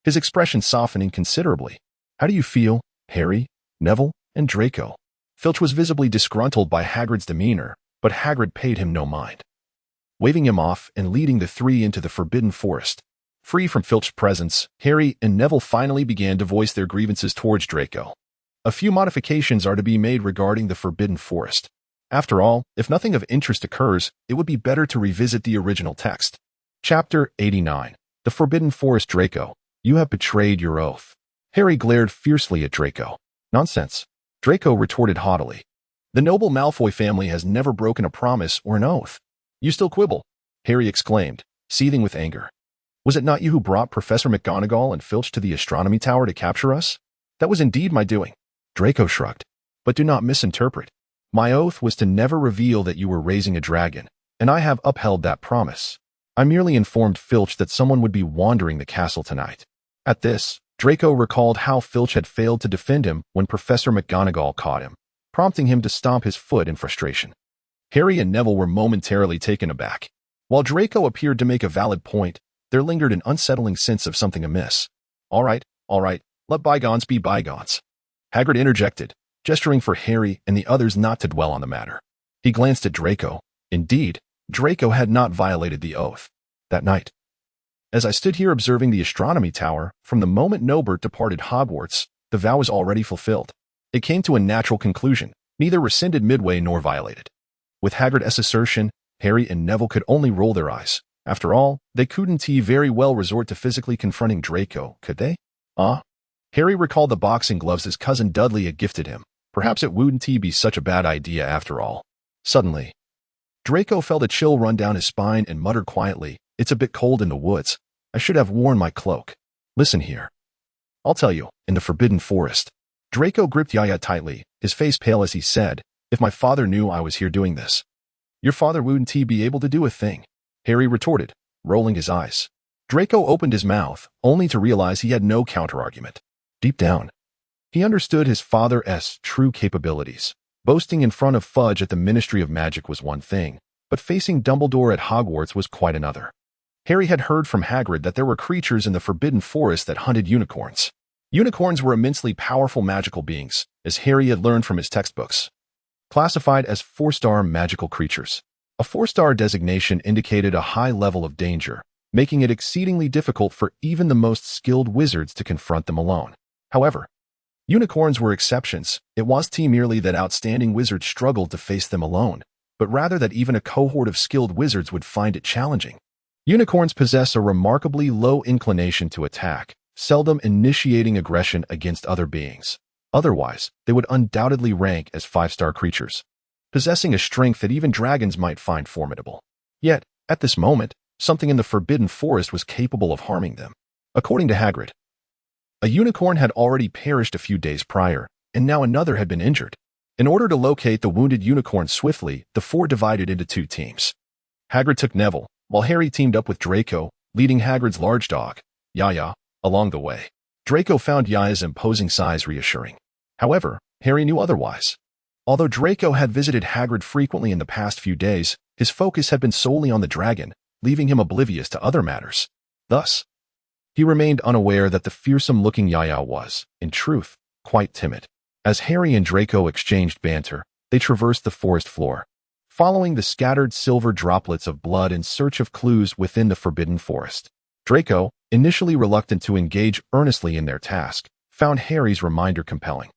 his expression softening considerably. "How do you feel, Harry, Neville, and Draco?" Filch was visibly disgruntled by Hagrid's demeanor, but Hagrid paid him no mind, waving him off and leading the three into the Forbidden Forest. Free from Filch's presence, Harry and Neville finally began to voice their grievances towards Draco. A few modifications are to be made regarding the Forbidden Forest. After all, if nothing of interest occurs, it would be better to revisit the original text. Chapter 89. The Forbidden Forest. Draco, you have betrayed your oath. Harry glared fiercely at Draco. "Nonsense," Draco retorted haughtily. "The noble Malfoy family has never broken a promise or an oath." "You still quibble," Harry exclaimed, seething with anger. "Was it not you who brought Professor McGonagall and Filch to the astronomy tower to capture us?" "That was indeed my doing," Draco shrugged. "But do not misinterpret. My oath was to never reveal that you were raising a dragon, and I have upheld that promise. I merely informed Filch that someone would be wandering the castle tonight." At this, Draco recalled how Filch had failed to defend him when Professor McGonagall caught him, prompting him to stomp his foot in frustration. Harry and Neville were momentarily taken aback. While Draco appeared to make a valid point, there lingered an unsettling sense of something amiss. All right, let bygones be bygones," Hagrid interjected, gesturing for Harry and the others not to dwell on the matter. He glanced at Draco. Indeed, Draco had not violated the oath. That night, as I stood here observing the astronomy tower, from the moment Nobert departed Hogwarts, the vow was already fulfilled. It came to a natural conclusion, neither rescinded midway nor violated. With Hagrid's assertion, Harry and Neville could only roll their eyes. After all, they couldn't very well resort to physically confronting Draco, could they? Harry recalled the boxing gloves his cousin Dudley had gifted him. Perhaps it wouldn't be such a bad idea after all. Suddenly, Draco felt a chill run down his spine and muttered quietly, "It's a bit cold in the woods. I should have worn my cloak. Listen here. I'll tell you, in the Forbidden Forest." Draco gripped Yaya tightly, his face pale as he said, "If my father knew I was here doing this." "Your father wouldn't be able to do a thing," Harry retorted, rolling his eyes. Draco opened his mouth, only to realize he had no counterargument. Deep down, he understood his father's true capabilities. Boasting in front of Fudge at the Ministry of Magic was one thing, but facing Dumbledore at Hogwarts was quite another. Harry had heard from Hagrid that there were creatures in the Forbidden Forest that hunted unicorns. Unicorns were immensely powerful magical beings, as Harry had learned from his textbooks, classified as 4-star magical creatures. A 4-star designation indicated a high level of danger, making it exceedingly difficult for even the most skilled wizards to confront them alone. However, unicorns were exceptions. It wasn't merely that outstanding wizards struggled to face them alone, but rather that even a cohort of skilled wizards would find it challenging. Unicorns possess a remarkably low inclination to attack, seldom initiating aggression against other beings. Otherwise, they would undoubtedly rank as 5-star creatures, possessing a strength that even dragons might find formidable. Yet, at this moment, something in the Forbidden Forest was capable of harming them. According to Hagrid, a unicorn had already perished a few days prior, and now another had been injured. In order to locate the wounded unicorn swiftly, the four divided into 2 teams. Hagrid took Neville, while Harry teamed up with Draco, leading Hagrid's large dog, Yaya, along the way. Draco found Yaya's imposing size reassuring. However, Harry knew otherwise. Although Draco had visited Hagrid frequently in the past few days, his focus had been solely on the dragon, leaving him oblivious to other matters. Thus, he remained unaware that the fearsome-looking Yaya was, in truth, quite timid. As Harry and Draco exchanged banter, they traversed the forest floor, following the scattered silver droplets of blood in search of clues within the Forbidden Forest. Draco, initially reluctant to engage earnestly in their task, found Harry's reminder compelling.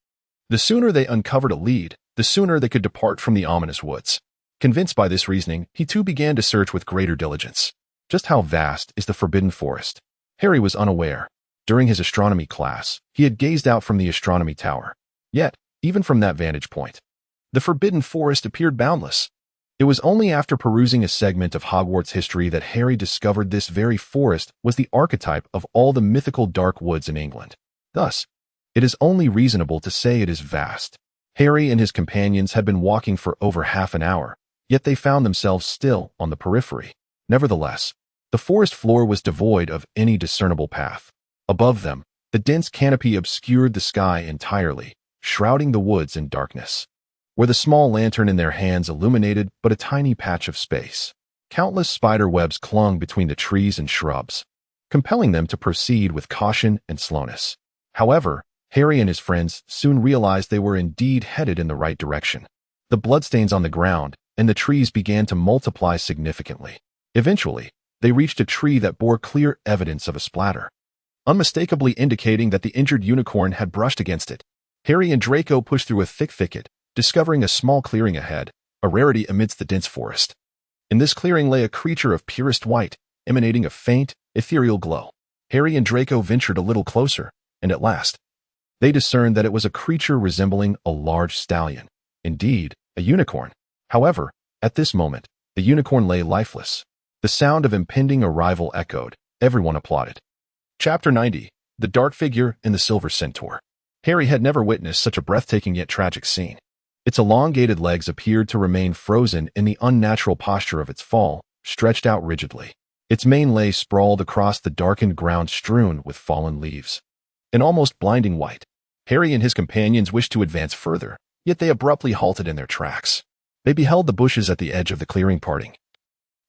The sooner they uncovered a lead, the sooner they could depart from the ominous woods. Convinced by this reasoning, he too began to search with greater diligence. Just how vast is the Forbidden Forest? Harry was unaware. During his astronomy class, he had gazed out from the astronomy tower. Yet, even from that vantage point, the forbidden forest appeared boundless. It was only after perusing a segment of Hogwarts history that Harry discovered this very forest was the archetype of all the mythical dark woods in England. Thus, it is only reasonable to say it is vast. Harry and his companions had been walking for over half an hour, yet they found themselves still on the periphery. Nevertheless, the forest floor was devoid of any discernible path. Above them, the dense canopy obscured the sky entirely, shrouding the woods in darkness, where the small lantern in their hands illuminated but a tiny patch of space. Countless spider webs clung between the trees and shrubs, compelling them to proceed with caution and slowness. However, Harry and his friends soon realized they were indeed headed in the right direction. The bloodstains on the ground and the trees began to multiply significantly. Eventually, they reached a tree that bore clear evidence of a splatter, unmistakably indicating that the injured unicorn had brushed against it. Harry and Draco pushed through a thick thicket, discovering a small clearing ahead, a rarity amidst the dense forest. In this clearing lay a creature of purest white, emanating a faint, ethereal glow. Harry and Draco ventured a little closer, and at last, they discerned that it was a creature resembling a large stallion. Indeed, a unicorn. However, at this moment, the unicorn lay lifeless. The sound of impending arrival echoed. Everyone applauded. Chapter 90. The Dark Figure in the Silver Centaur. Harry had never witnessed such a breathtaking yet tragic scene. Its elongated legs appeared to remain frozen in the unnatural posture of its fall, stretched out rigidly. Its mane lay sprawled across the darkened ground strewn with fallen leaves. In almost blinding white, Harry and his companions wished to advance further, yet they abruptly halted in their tracks. They beheld the bushes at the edge of the clearing parting,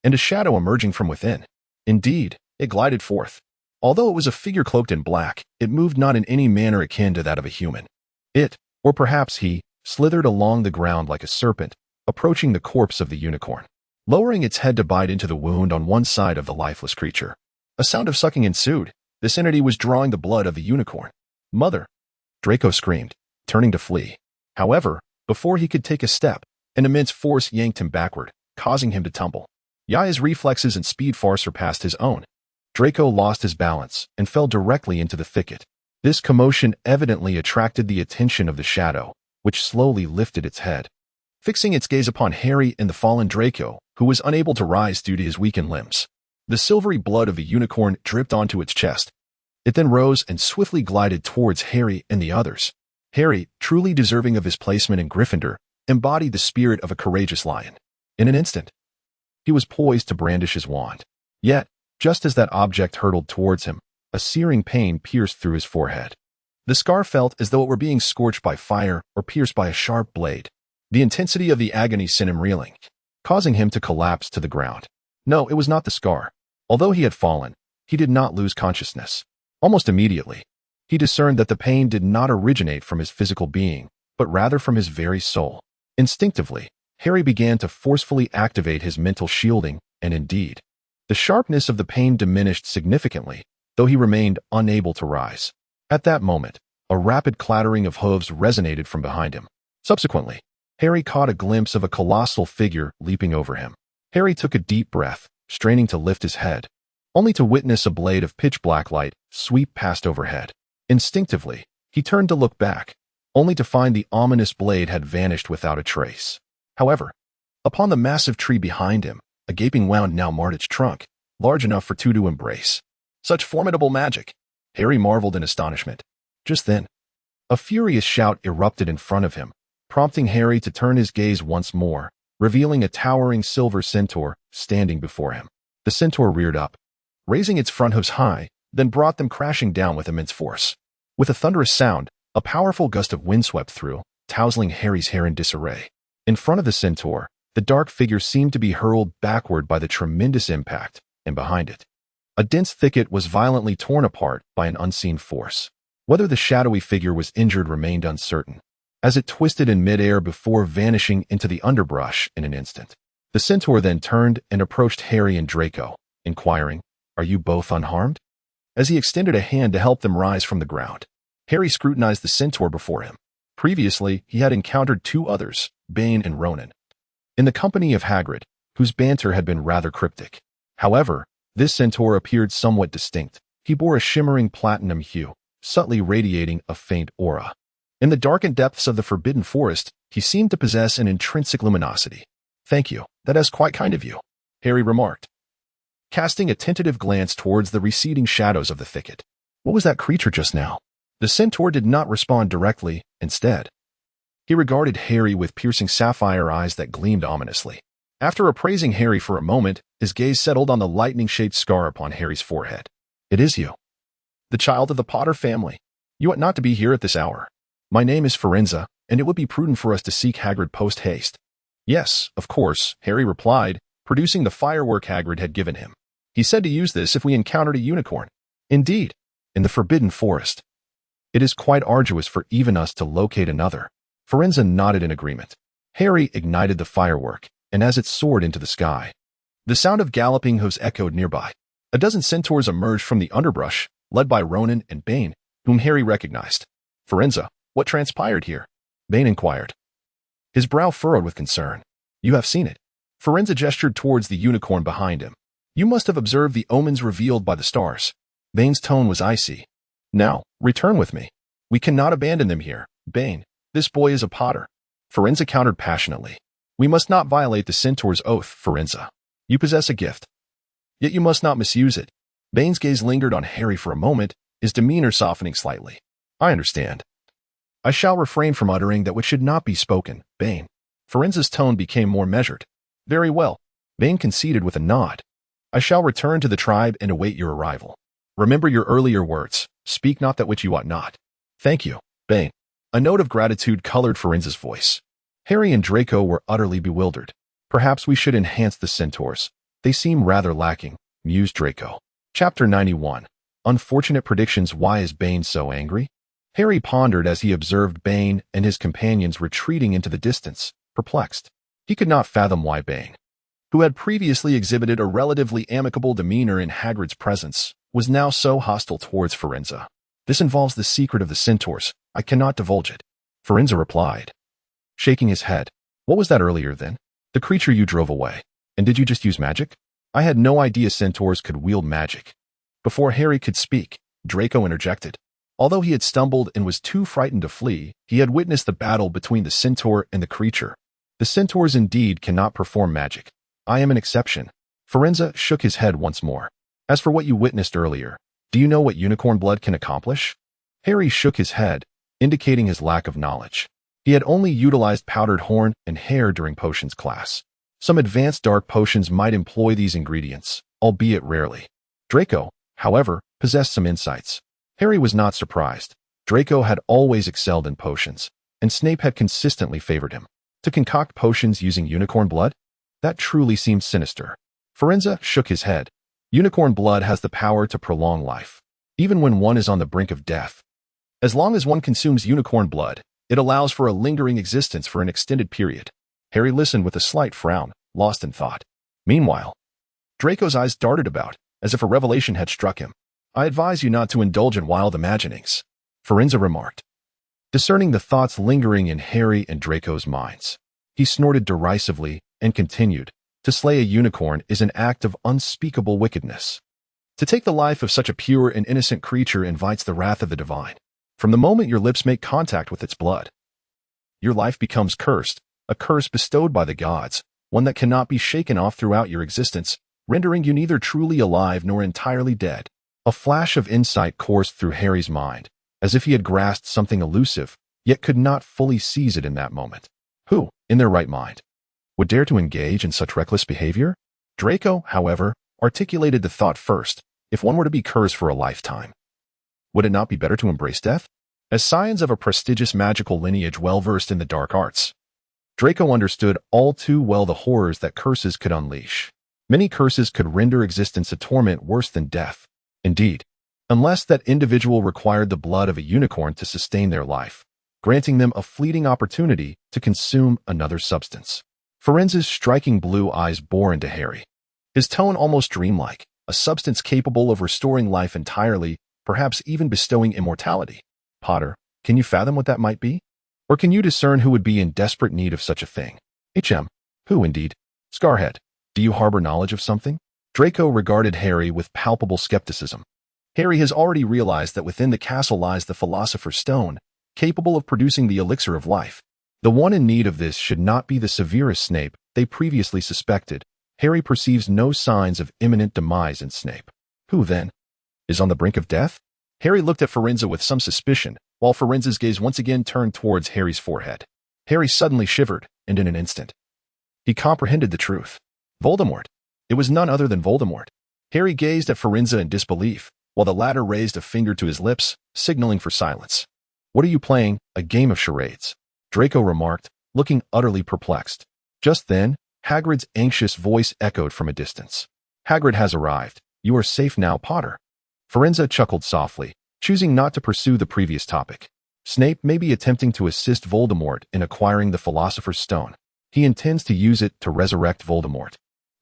and a shadow emerging from within. Indeed, it glided forth. Although it was a figure cloaked in black, it moved not in any manner akin to that of a human. It, or perhaps he, slithered along the ground like a serpent, approaching the corpse of the unicorn, lowering its head to bite into the wound on one side of the lifeless creature. A sound of sucking ensued. This entity was drawing the blood of the unicorn. "Mother!" Draco screamed, turning to flee. However, before he could take a step, an immense force yanked him backward, causing him to tumble. Yaya's reflexes and speed far surpassed his own. Draco lost his balance and fell directly into the thicket. This commotion evidently attracted the attention of the shadow, which slowly lifted its head, fixing its gaze upon Harry and the fallen Draco, who was unable to rise due to his weakened limbs. The silvery blood of the unicorn dripped onto its chest. It then rose and swiftly glided towards Harry and the others. Harry, truly deserving of his placement in Gryffindor, embodied the spirit of a courageous lion. In an instant, he was poised to brandish his wand. Yet, just as that object hurtled towards him, a searing pain pierced through his forehead. The scar felt as though it were being scorched by fire or pierced by a sharp blade. The intensity of the agony sent him reeling, causing him to collapse to the ground. No, it was not the scar. Although he had fallen, he did not lose consciousness. Almost immediately, he discerned that the pain did not originate from his physical being, but rather from his very soul. Instinctively, Harry began to forcefully activate his mental shielding, and indeed, the sharpness of the pain diminished significantly, though he remained unable to rise. At that moment, a rapid clattering of hooves resonated from behind him. Subsequently, Harry caught a glimpse of a colossal figure leaping over him. Harry took a deep breath, straining to lift his head, only to witness a blade of pitch-black light sweep past overhead. Instinctively, he turned to look back, only to find the ominous blade had vanished without a trace. However, upon the massive tree behind him, a gaping wound now marred its trunk, large enough for two to embrace. Such formidable magic! Harry marveled in astonishment. Just then, a furious shout erupted in front of him, prompting Harry to turn his gaze once more, revealing a towering silver centaur standing before him. The centaur reared up, raising its front hooves high, then brought them crashing down with immense force. With a thunderous sound, a powerful gust of wind swept through, tousling Harry's hair in disarray. In front of the centaur, the dark figure seemed to be hurled backward by the tremendous impact, and behind it, a dense thicket was violently torn apart by an unseen force. Whether the shadowy figure was injured remained uncertain, as it twisted in midair before vanishing into the underbrush in an instant. The centaur then turned and approached Harry and Draco, inquiring, "Are you both unharmed?" As he extended a hand to help them rise from the ground, Harry scrutinized the centaur before him. Previously, he had encountered two others, Bane and Ronan, in the company of Hagrid, whose banter had been rather cryptic. However, this centaur appeared somewhat distinct, He bore a shimmering platinum hue, subtly radiating a faint aura. In the darkened depths of the forbidden forest, he seemed to possess an intrinsic luminosity. "Thank you, that is quite kind of you," Harry remarked, casting a tentative glance towards the receding shadows of the thicket. What was that creature just now? The centaur did not respond directly. Instead, he regarded Harry with piercing sapphire eyes that gleamed ominously. After appraising Harry for a moment, his gaze settled on the lightning-shaped scar upon Harry's forehead. "It is you, the child of the Potter family. You ought not to be here at this hour. My name is Firenze, and it would be prudent for us to seek Hagrid post-haste." "Yes, of course," Harry replied, producing the firework Hagrid had given him. "He said to use this if we encountered a unicorn." "Indeed, in the forbidden forest. It is quite arduous for even us to locate another." Firenze nodded in agreement. Harry ignited the firework, and as it soared into the sky, the sound of galloping hooves echoed nearby. A dozen centaurs emerged from the underbrush, led by Ronan and Bane, whom Harry recognized. "Firenze, what transpired here?" Bane inquired, his brow furrowed with concern. "You have seen it." Firenze gestured towards the unicorn behind him. "You must have observed the omens revealed by the stars." Bane's tone was icy. "Now, return with me. We cannot abandon them here. Bane, this boy is a Potter." Firenze countered passionately. "We must not violate the centaur's oath, Firenze. You possess a gift, yet you must not misuse it." Bane's gaze lingered on Harry for a moment, his demeanor softening slightly. "I understand. I shall refrain from uttering that which should not be spoken, Bane." Firenze's tone became more measured. "Very well." Bane conceded with a nod. "I shall return to the tribe and await your arrival. Remember your earlier words. Speak not that which you ought not." "Thank you, Bane." A note of gratitude colored Firenze's voice. Harry and Draco were utterly bewildered. "Perhaps we should enhance the centaurs. They seem rather lacking," mused Draco. Chapter 91. Unfortunate Predictions. Why is Bane so angry? Harry pondered as he observed Bane and his companions retreating into the distance, perplexed. He could not fathom why Bane, who had previously exhibited a relatively amicable demeanor in Hagrid's presence, was now so hostile towards Firenze. "This involves the secret of the centaurs. I cannot divulge it," Firenze replied, shaking his head. "What was that earlier then? The creature you drove away. And did you just use magic?" "I had no idea centaurs could wield magic." Before Harry could speak, Draco interjected. Although he had stumbled and was too frightened to flee, he had witnessed the battle between the centaur and the creature. "The centaurs indeed cannot perform magic. I am an exception." Firenze shook his head once more. "As for what you witnessed earlier, do you know what unicorn blood can accomplish?" Harry shook his head, indicating his lack of knowledge. He had only utilized powdered horn and hair during potions class. Some advanced dark potions might employ these ingredients, albeit rarely. Draco, however, possessed some insights. Harry was not surprised. Draco had always excelled in potions, and Snape had consistently favored him. To concoct potions using unicorn blood? That truly seemed sinister. Firenze shook his head. Unicorn blood has the power to prolong life, even when one is on the brink of death. As long as one consumes unicorn blood, it allows for a lingering existence for an extended period. Harry listened with a slight frown, lost in thought. Meanwhile, Draco's eyes darted about, as if a revelation had struck him. "I advise you not to indulge in wild imaginings," Firenze remarked, discerning the thoughts lingering in Harry and Draco's minds. He snorted derisively and continued, "To slay a unicorn is an act of unspeakable wickedness. To take the life of such a pure and innocent creature invites the wrath of the divine. From the moment your lips make contact with its blood, your life becomes cursed, a curse bestowed by the gods, one that cannot be shaken off throughout your existence, rendering you neither truly alive nor entirely dead." A flash of insight coursed through Harry's mind, as if he had grasped something elusive, yet could not fully seize it in that moment. Who, in their right mind, would dare to engage in such reckless behavior? Draco, however, articulated the thought first. If one were to be cursed for a lifetime, would it not be better to embrace death? As scions of a prestigious magical lineage well-versed in the dark arts, Draco understood all too well the horrors that curses could unleash. Many curses could render existence a torment worse than death. Indeed, unless that individual required the blood of a unicorn to sustain their life, granting them a fleeting opportunity to consume another substance. Firenze's striking blue eyes bore into Harry, his tone almost dreamlike, a substance capable of restoring life entirely, perhaps even bestowing immortality. Potter, can you fathom what that might be? Or can you discern who would be in desperate need of such a thing? Who indeed? Scarhead, do you harbor knowledge of something? Draco regarded Harry with palpable skepticism. Harry has already realized that within the castle lies the Philosopher's Stone, capable of producing the elixir of life. The one in need of this should not be the severest Snape they previously suspected. Harry perceives no signs of imminent demise in Snape. Who, then, is on the brink of death? Harry looked at Firenze with some suspicion, while Firenze's gaze once again turned towards Harry's forehead. Harry suddenly shivered, and in an instant, he comprehended the truth. Voldemort. It was none other than Voldemort. Harry gazed at Firenze in disbelief, while the latter raised a finger to his lips, signaling for silence. "What are you playing? A game of charades?" Draco remarked, looking utterly perplexed. Just then, Hagrid's anxious voice echoed from a distance. "Hagrid has arrived. You are safe now, Potter." Firenze chuckled softly, choosing not to pursue the previous topic. Snape may be attempting to assist Voldemort in acquiring the Philosopher's Stone. He intends to use it to resurrect Voldemort.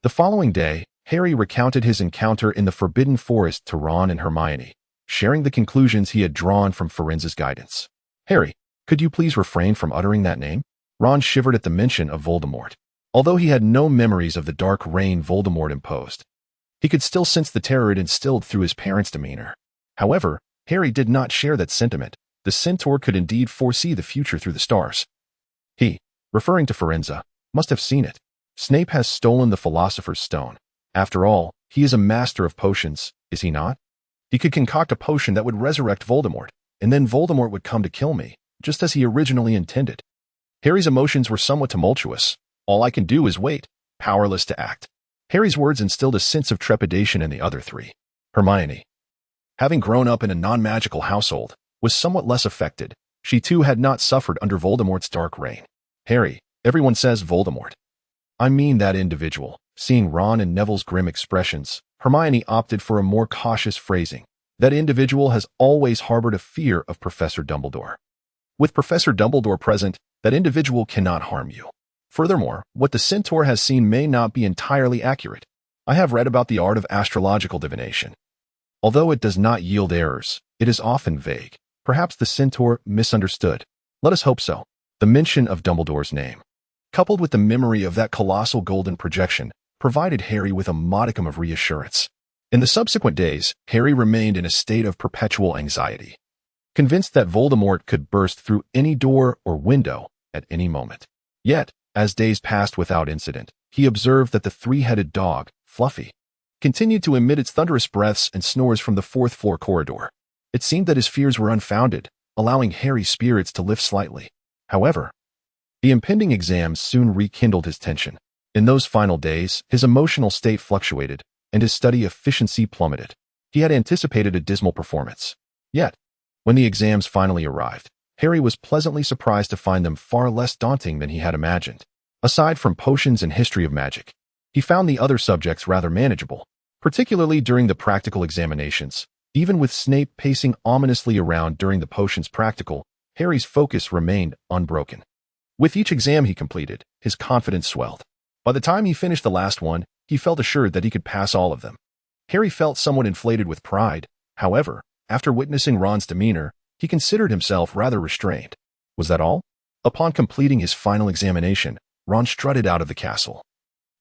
The following day, Harry recounted his encounter in the Forbidden Forest to Ron and Hermione, sharing the conclusions he had drawn from Firenze's guidance. "Harry, could you please refrain from uttering that name?" Ron shivered at the mention of Voldemort. Although he had no memories of the dark reign Voldemort imposed, he could still sense the terror it instilled through his parents' demeanor. However, Harry did not share that sentiment. The centaur could indeed foresee the future through the stars. He, referring to Firenze, must have seen it. Snape has stolen the Philosopher's Stone. After all, he is a master of potions, is he not? He could concoct a potion that would resurrect Voldemort, and then Voldemort would come to kill me, just as he originally intended. Harry's emotions were somewhat tumultuous. All I can do is wait, powerless to act. Harry's words instilled a sense of trepidation in the other three. Hermione, having grown up in a non-magical household, was somewhat less affected. She too had not suffered under Voldemort's dark reign. "Harry, everyone says Voldemort. I mean that individual." Seeing Ron and Neville's grim expressions, Hermione opted for a more cautious phrasing. "That individual has always harbored a fear of Professor Dumbledore. With Professor Dumbledore present, that individual cannot harm you. Furthermore, what the centaur has seen may not be entirely accurate. I have read about the art of astrological divination. Although it does not yield errors, it is often vague. Perhaps the centaur misunderstood. Let us hope so." The mention of Dumbledore's name, coupled with the memory of that colossal golden projection, provided Harry with a modicum of reassurance. In the subsequent days, Harry remained in a state of perpetual anxiety, convinced that Voldemort could burst through any door or window at any moment. Yet, as days passed without incident, he observed that the three-headed dog, Fluffy, continued to emit its thunderous breaths and snores from the fourth-floor corridor. It seemed that his fears were unfounded, allowing Harry's spirits to lift slightly. However, the impending exams soon rekindled his tension. In those final days, his emotional state fluctuated, and his study efficiency plummeted. He had anticipated a dismal performance. Yet, when the exams finally arrived, Harry was pleasantly surprised to find them far less daunting than he had imagined. Aside from potions and history of magic, he found the other subjects rather manageable, particularly during the practical examinations. Even with Snape pacing ominously around during the potions practical, Harry's focus remained unbroken. With each exam he completed, his confidence swelled. By the time he finished the last one, he felt assured that he could pass all of them. Harry felt somewhat inflated with pride. However, after witnessing Ron's demeanor, he considered himself rather restrained. Was that all? Upon completing his final examination, Ron strutted out of the castle,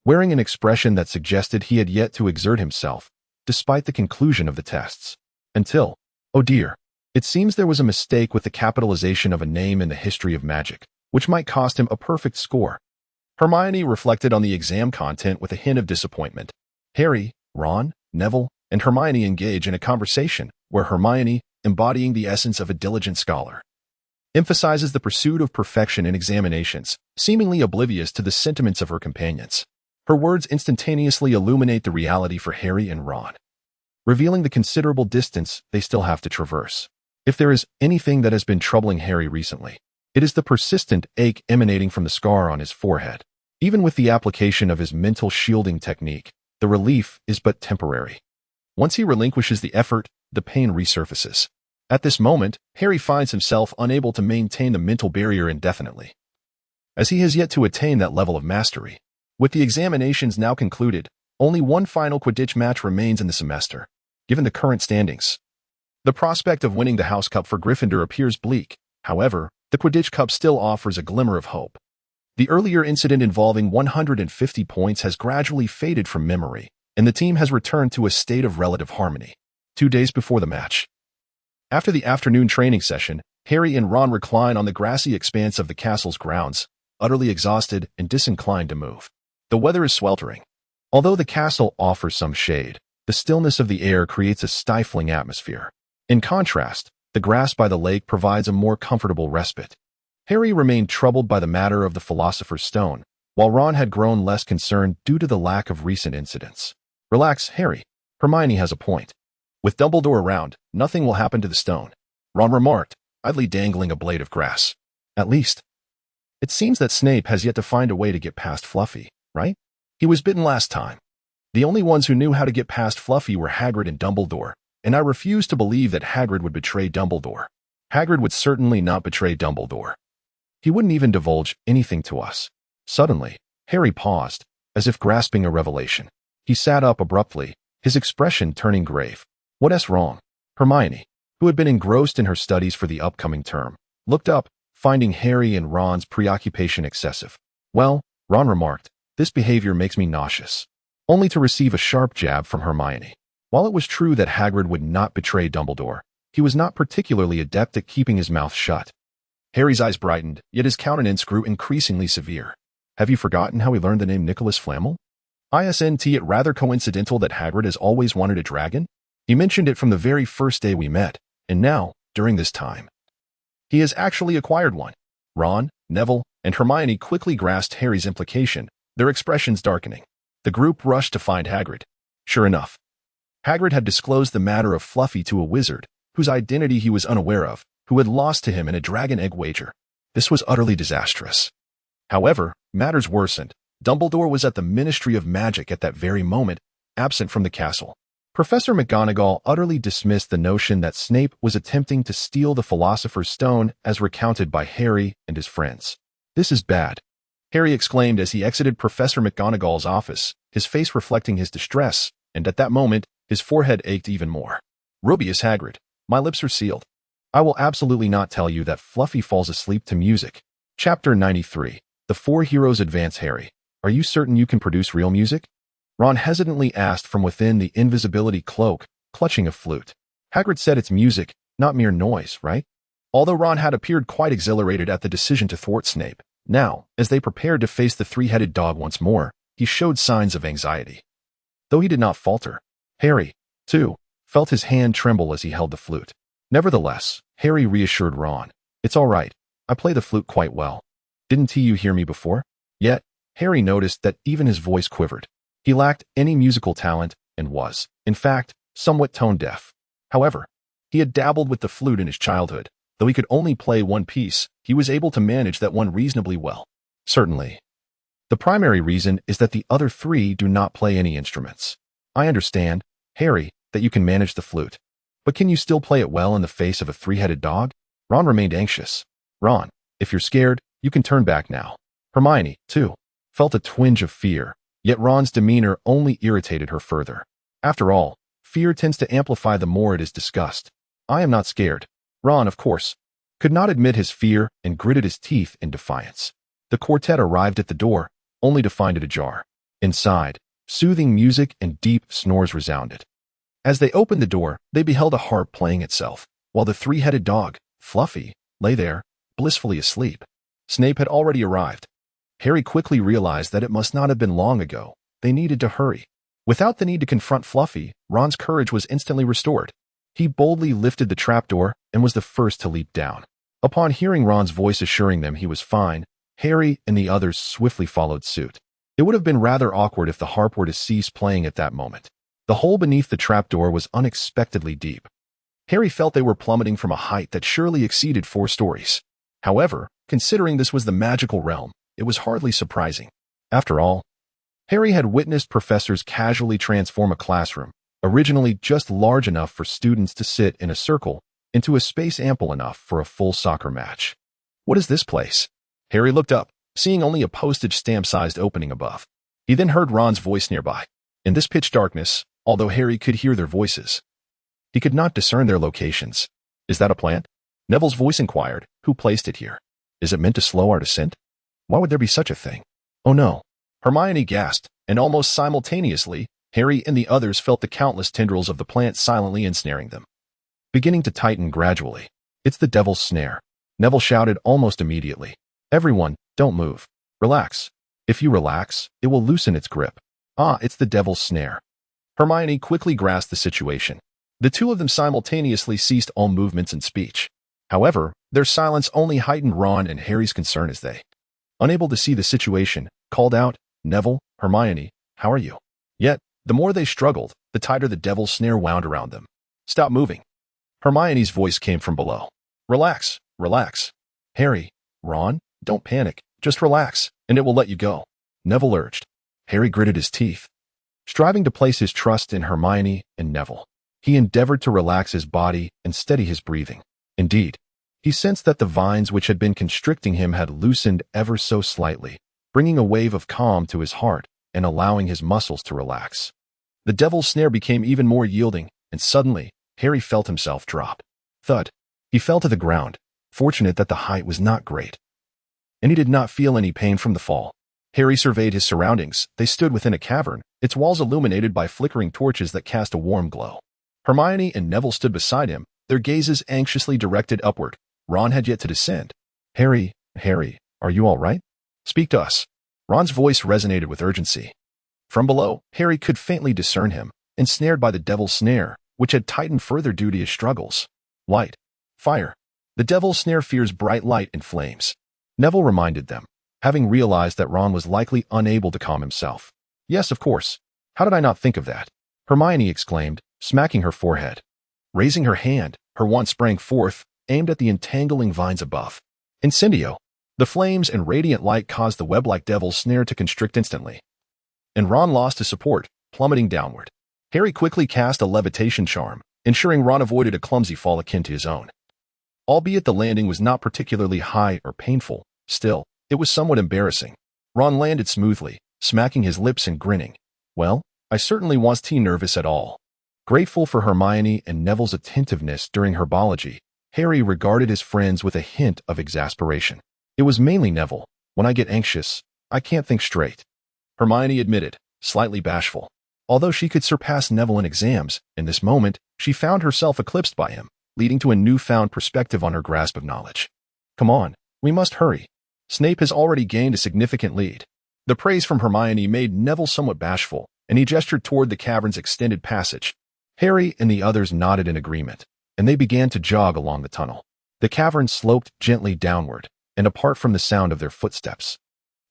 wearing an expression that suggested he had yet to exert himself, despite the conclusion of the tests. Until, oh dear, it seems there was a mistake with the capitalization of a name in the history of magic, which might cost him a perfect score. Hermione reflected on the exam content with a hint of disappointment. Harry, Ron, Neville, and Hermione engage in a conversation where Hermione, embodying the essence of a diligent scholar, emphasizes the pursuit of perfection in examinations, seemingly oblivious to the sentiments of her companions. Her words instantaneously illuminate the reality for Harry and Ron, revealing the considerable distance they still have to traverse. If there is anything that has been troubling Harry recently, it is the persistent ache emanating from the scar on his forehead. Even with the application of his mental shielding technique, the relief is but temporary. Once he relinquishes the effort, the pain resurfaces. At this moment, Harry finds himself unable to maintain the mental barrier indefinitely, as he has yet to attain that level of mastery. With the examinations now concluded, only one final Quidditch match remains in the semester. Given the current standings, the prospect of winning the House Cup for Gryffindor appears bleak. However, the Quidditch Cup still offers a glimmer of hope. The earlier incident involving 150 points has gradually faded from memory, and the team has returned to a state of relative harmony. 2 days before the match. After the afternoon training session, Harry and Ron recline on the grassy expanse of the castle's grounds, utterly exhausted and disinclined to move. The weather is sweltering. Although the castle offers some shade, the stillness of the air creates a stifling atmosphere. In contrast, the grass by the lake provides a more comfortable respite. Harry remained troubled by the matter of the Philosopher's Stone, while Ron had grown less concerned due to the lack of recent incidents. Relax, Harry. Hermione has a point. With Dumbledore around, nothing will happen to the stone, Ron remarked, idly dangling a blade of grass. At least. It seems that Snape has yet to find a way to get past Fluffy, right? He was bitten last time. The only ones who knew how to get past Fluffy were Hagrid and Dumbledore, and I refuse to believe that Hagrid would betray Dumbledore. Hagrid would certainly not betray Dumbledore. He wouldn't even divulge anything to us. Suddenly, Harry paused, as if grasping a revelation. He sat up abruptly, his expression turning grave. What's wrong? Hermione, who had been engrossed in her studies for the upcoming term, looked up, finding Harry and Ron's preoccupation excessive. Well, Ron remarked, this behavior makes me nauseous. Only to receive a sharp jab from Hermione. While it was true that Hagrid would not betray Dumbledore, he was not particularly adept at keeping his mouth shut. Harry's eyes brightened, yet his countenance grew increasingly severe. Have you forgotten how he learned the name Nicholas Flamel? Isn't it rather coincidental that Hagrid has always wanted a dragon? He mentioned it from the very first day we met, and now, during this time, he has actually acquired one. Ron, Neville, and Hermione quickly grasped Harry's implication, their expressions darkening. The group rushed to find Hagrid. Sure enough, Hagrid had disclosed the matter of Fluffy to a wizard, whose identity he was unaware of, who had lost to him in a dragon egg wager. This was utterly disastrous. However, matters worsened. Dumbledore was at the Ministry of Magic at that very moment, absent from the castle. Professor McGonagall utterly dismissed the notion that Snape was attempting to steal the Philosopher's Stone as recounted by Harry and his friends. This is bad, Harry exclaimed as he exited Professor McGonagall's office, his face reflecting his distress, and at that moment, his forehead ached even more. Rubius Hagrid, my lips are sealed. I will absolutely not tell you that Fluffy falls asleep to music. Chapter 93. The Four Heroes Advance. Harry, are you certain you can produce real music? Ron hesitantly asked from within the invisibility cloak, clutching a flute. Hagrid said it's music, not mere noise, right? Although Ron had appeared quite exhilarated at the decision to thwart Snape, now, as they prepared to face the three-headed dog once more, he showed signs of anxiety. Though he did not falter, Harry, too, felt his hand tremble as he held the flute. Nevertheless, Harry reassured Ron. It's all right. I play the flute quite well. Didn't you hear me before? Yet, Harry noticed that even his voice quivered. He lacked any musical talent and was, in fact, somewhat tone-deaf. However, he had dabbled with the flute in his childhood. Though he could only play one piece, he was able to manage that one reasonably well. Certainly. The primary reason is that the other three do not play any instruments. I understand, Harry, that you can manage the flute. But can you still play it well in the face of a three-headed dog? Ron remained anxious. Ron, if you're scared, you can turn back now. Hermione, too, felt a twinge of fear, yet Ron's demeanor only irritated her further. After all, fear tends to amplify the more it is discussed. I am not scared. Ron, of course, could not admit his fear and gritted his teeth in defiance. The quartet arrived at the door, only to find it ajar. Inside, soothing music and deep snores resounded. As they opened the door, they beheld a harp playing itself, while the three-headed dog, Fluffy, lay there, blissfully asleep. Snape had already arrived. Harry quickly realized that it must not have been long ago. They needed to hurry. Without the need to confront Fluffy, Ron's courage was instantly restored. He boldly lifted the trapdoor and was the first to leap down. Upon hearing Ron's voice assuring them he was fine, Harry and the others swiftly followed suit. It would have been rather awkward if the harp were to cease playing at that moment. The hole beneath the trapdoor was unexpectedly deep. Harry felt they were plummeting from a height that surely exceeded 4 stories. However, considering this was the magical realm, it was hardly surprising. After all, Harry had witnessed professors casually transform a classroom, originally just large enough for students to sit in a circle, into a space ample enough for a full soccer match. What is this place? Harry looked up, seeing only a postage stamp-sized opening above. He then heard Ron's voice nearby. In this pitch darkness, although Harry could hear their voices, he could not discern their locations. Is that a plant? Neville's voice inquired, who placed it here? Is it meant to slow our descent? Why would there be such a thing? Oh no. Hermione gasped, and almost simultaneously, Harry and the others felt the countless tendrils of the plant silently ensnaring them, beginning to tighten gradually. "It's the devil's snare," Neville shouted almost immediately. "Everyone, don't move. Relax. If you relax, it will loosen its grip." "Ah, it's the devil's snare." Hermione quickly grasped the situation. The two of them simultaneously ceased all movements and speech. However, their silence only heightened Ron and Harry's concern as they, unable to see the situation, called out, "Neville, Hermione, how are you?" Yet, the more they struggled, the tighter the devil's snare wound around them. "Stop moving." Hermione's voice came from below. "Relax, relax. Harry, Ron, don't panic. Just relax, and it will let you go," Neville urged. Harry gritted his teeth, striving to place his trust in Hermione and Neville. He endeavored to relax his body and steady his breathing. Indeed, he sensed that the vines which had been constricting him had loosened ever so slightly, bringing a wave of calm to his heart and allowing his muscles to relax. The devil's snare became even more yielding, and suddenly, Harry felt himself drop. Thud. He fell to the ground, fortunate that the height was not great, and he did not feel any pain from the fall. Harry surveyed his surroundings. They stood within a cavern, its walls illuminated by flickering torches that cast a warm glow. Hermione and Neville stood beside him, their gazes anxiously directed upward. Ron had yet to descend. Harry, are you all right? Speak to us." Ron's voice resonated with urgency. From below, Harry could faintly discern him, ensnared by the devil's snare, which had tightened further due to his struggles. "Light. Fire. The devil's snare fears bright light and flames," Neville reminded them, having realized that Ron was likely unable to calm himself. "Yes, of course. How did I not think of that?" Hermione exclaimed, smacking her forehead. Raising her hand, her wand sprang forth, aimed at the entangling vines above. Incendio. The flames and radiant light caused the web-like devil's snare to constrict instantly, and Ron lost his support, plummeting downward. Harry quickly cast a levitation charm, ensuring Ron avoided a clumsy fall akin to his own. Albeit the landing was not particularly high or painful, still, it was somewhat embarrassing. Ron landed smoothly, smacking his lips and grinning. "Well, I certainly wasn't nervous at all." Grateful for Hermione and Neville's attentiveness during herbology, Harry regarded his friends with a hint of exasperation. "It was mainly Neville. When I get anxious, I can't think straight," Hermione admitted, slightly bashful. Although she could surpass Neville in exams, in this moment, she found herself eclipsed by him, leading to a newfound perspective on her grasp of knowledge. "Come on, we must hurry. Snape has already gained a significant lead." The praise from Hermione made Neville somewhat bashful, and he gestured toward the cavern's extended passage. Harry and the others nodded in agreement, and they began to jog along the tunnel. The cavern sloped gently downward, and apart from the sound of their footsteps,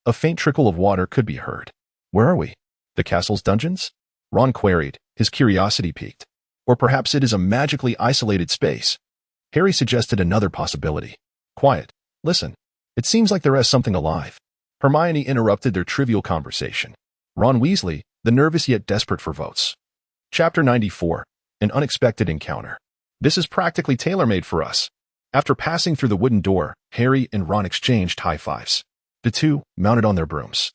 a faint trickle of water could be heard. "Where are we? The castle's dungeons?" Ron queried, his curiosity piqued. "Or perhaps it is a magically isolated space." Harry suggested another possibility. "Quiet. Listen. It seems like there is something alive." Hermione interrupted their trivial conversation. Ron Weasley, the nervous yet desperate for votes. Chapter 94. An Unexpected Encounter. This is practically tailor-made for us. After passing through the wooden door, Harry and Ron exchanged high fives. The two, mounted on their brooms,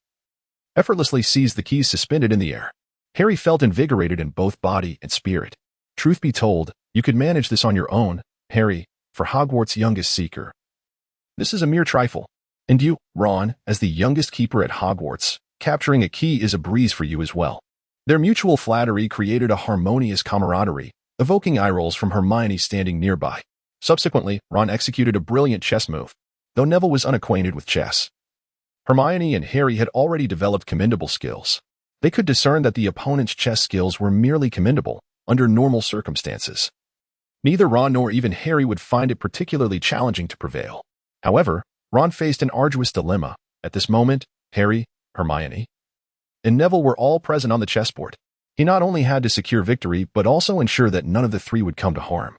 effortlessly seized the keys suspended in the air. Harry felt invigorated in both body and spirit. Truth be told, you could manage this on your own, Harry, for Hogwarts' youngest seeker. This is a mere trifle. And you, Ron, as the youngest keeper at Hogwarts, capturing a key is a breeze for you as well. Their mutual flattery created a harmonious camaraderie, evoking eye rolls from Hermione standing nearby. Subsequently, Ron executed a brilliant chess move, though Neville was unacquainted with chess. Hermione and Harry had already developed commendable skills. They could discern that the opponent's chess skills were merely commendable under normal circumstances. Neither Ron nor even Harry would find it particularly challenging to prevail. However, Ron faced an arduous dilemma. At this moment, Harry, Hermione, and Neville were all present on the chessboard. He not only had to secure victory, but also ensure that none of the three would come to harm,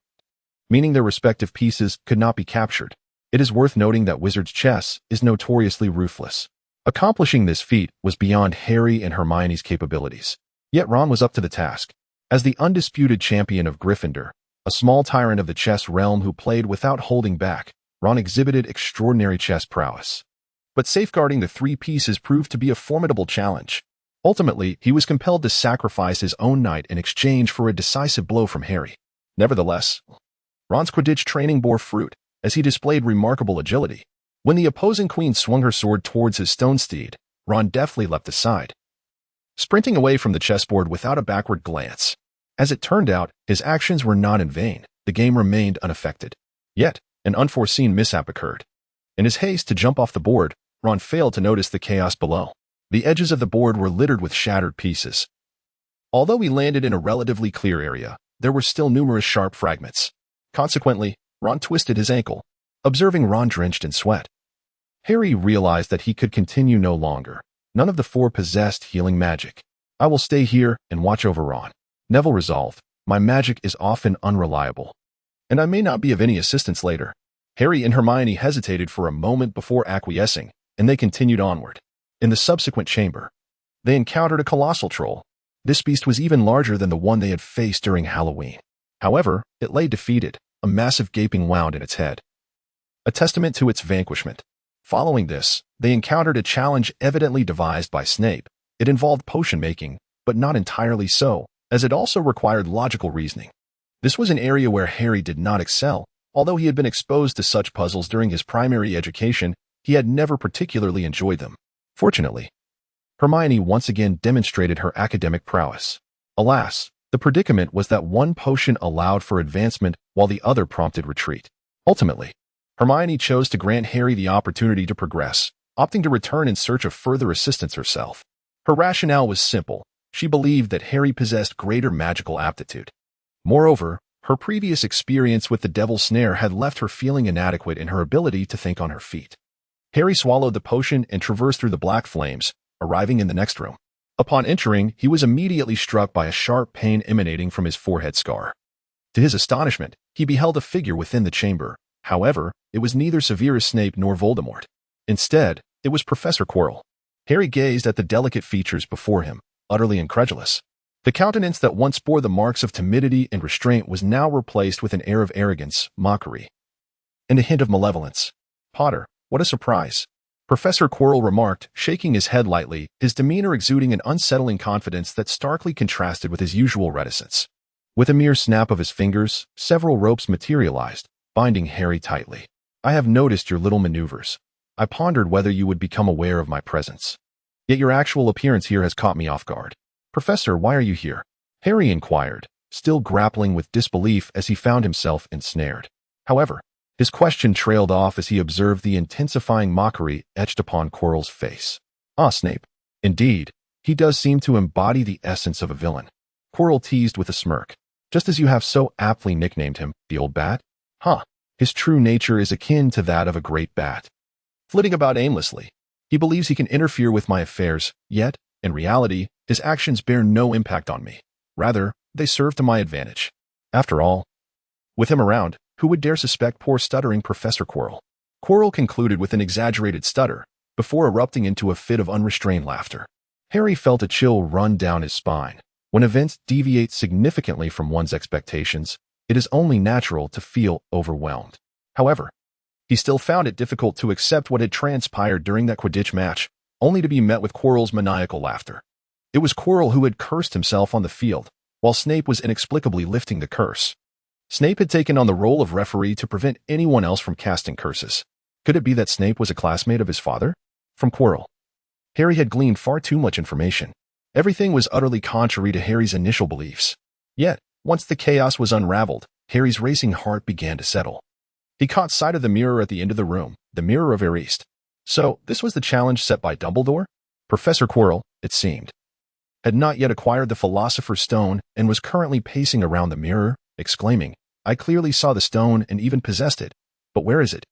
meaning their respective pieces could not be captured. It is worth noting that Wizard's chess is notoriously ruthless. Accomplishing this feat was beyond Harry and Hermione's capabilities. Yet Ron was up to the task. As the undisputed champion of Gryffindor, a small tyrant of the chess realm who played without holding back, Ron exhibited extraordinary chess prowess. But safeguarding the three pieces proved to be a formidable challenge. Ultimately, he was compelled to sacrifice his own knight in exchange for a decisive blow from Harry. Nevertheless, Ron's Quidditch training bore fruit, as he displayed remarkable agility. When the opposing queen swung her sword towards his stone steed, Ron deftly leapt aside, sprinting away from the chessboard without a backward glance. As it turned out, his actions were not in vain. The game remained unaffected. Yet, an unforeseen mishap occurred. In his haste to jump off the board, Ron failed to notice the chaos below. The edges of the board were littered with shattered pieces. Although he landed in a relatively clear area, there were still numerous sharp fragments. Consequently, Ron twisted his ankle, observing Ron drenched in sweat. Harry realized that he could continue no longer. None of the four possessed healing magic. I will stay here and watch over Ron. Neville resolved, my magic is often unreliable, and I may not be of any assistance later. Harry and Hermione hesitated for a moment before acquiescing, and they continued onward. In the subsequent chamber, they encountered a colossal troll. This beast was even larger than the one they had faced during Halloween. However, it lay defeated, a massive gaping wound in its head, a testament to its vanquishment. Following this, they encountered a challenge evidently devised by Snape. It involved potion making, but not entirely so, as it also required logical reasoning. This was an area where Harry did not excel. Although he had been exposed to such puzzles during his primary education, he had never particularly enjoyed them. Fortunately, Hermione once again demonstrated her academic prowess. Alas, the predicament was that one potion allowed for advancement while the other prompted retreat. Ultimately, Hermione chose to grant Harry the opportunity to progress, opting to return in search of further assistance herself. Her rationale was simple. She believed that Harry possessed greater magical aptitude. Moreover, her previous experience with the Devil's Snare had left her feeling inadequate in her ability to think on her feet. Harry swallowed the potion and traversed through the black flames, arriving in the next room. Upon entering, he was immediately struck by a sharp pain emanating from his forehead scar. To his astonishment, he beheld a figure within the chamber. However, it was neither Severus Snape nor Voldemort. Instead, it was Professor Quirrell. Harry gazed at the delicate features before him, utterly incredulous. The countenance that once bore the marks of timidity and restraint was now replaced with an air of arrogance, mockery, and a hint of malevolence. Potter, what a surprise! Professor Quirrell remarked, shaking his head lightly, his demeanor exuding an unsettling confidence that starkly contrasted with his usual reticence. With a mere snap of his fingers, several ropes materialized, binding Harry tightly. I have noticed your little maneuvers. I pondered whether you would become aware of my presence. Yet your actual appearance here has caught me off guard. Professor, why are you here? Harry inquired, still grappling with disbelief as he found himself ensnared. However, his question trailed off as he observed the intensifying mockery etched upon Quirrell's face. Ah, Snape. Indeed, he does seem to embody the essence of a villain. Quirrell teased with a smirk. Just as you have so aptly nicknamed him, the old bat? Huh. His true nature is akin to that of a great bat, flitting about aimlessly. He believes he can interfere with my affairs, yet, in reality, his actions bear no impact on me. Rather, they serve to my advantage. After all, with him around, who would dare suspect poor stuttering Professor Quirrell? Quirrell concluded with an exaggerated stutter, before erupting into a fit of unrestrained laughter. Harry felt a chill run down his spine. When events deviate significantly from one's expectations, it is only natural to feel overwhelmed. However, he still found it difficult to accept what had transpired during that Quidditch match, only to be met with Quirrell's maniacal laughter. It was Quirrell who had cursed himself on the field, while Snape was inexplicably lifting the curse. Snape had taken on the role of referee to prevent anyone else from casting curses. Could it be that Snape was a classmate of his father? From Quirrell, Harry had gleaned far too much information. Everything was utterly contrary to Harry's initial beliefs. Yet, once the chaos was unraveled, Harry's racing heart began to settle. He caught sight of the mirror at the end of the room, the mirror of Erist. So, this was the challenge set by Dumbledore? Professor Quirrell, it seemed, had not yet acquired the Philosopher's Stone and was currently pacing around the mirror, exclaiming, I clearly saw the stone and even possessed it, but where is it?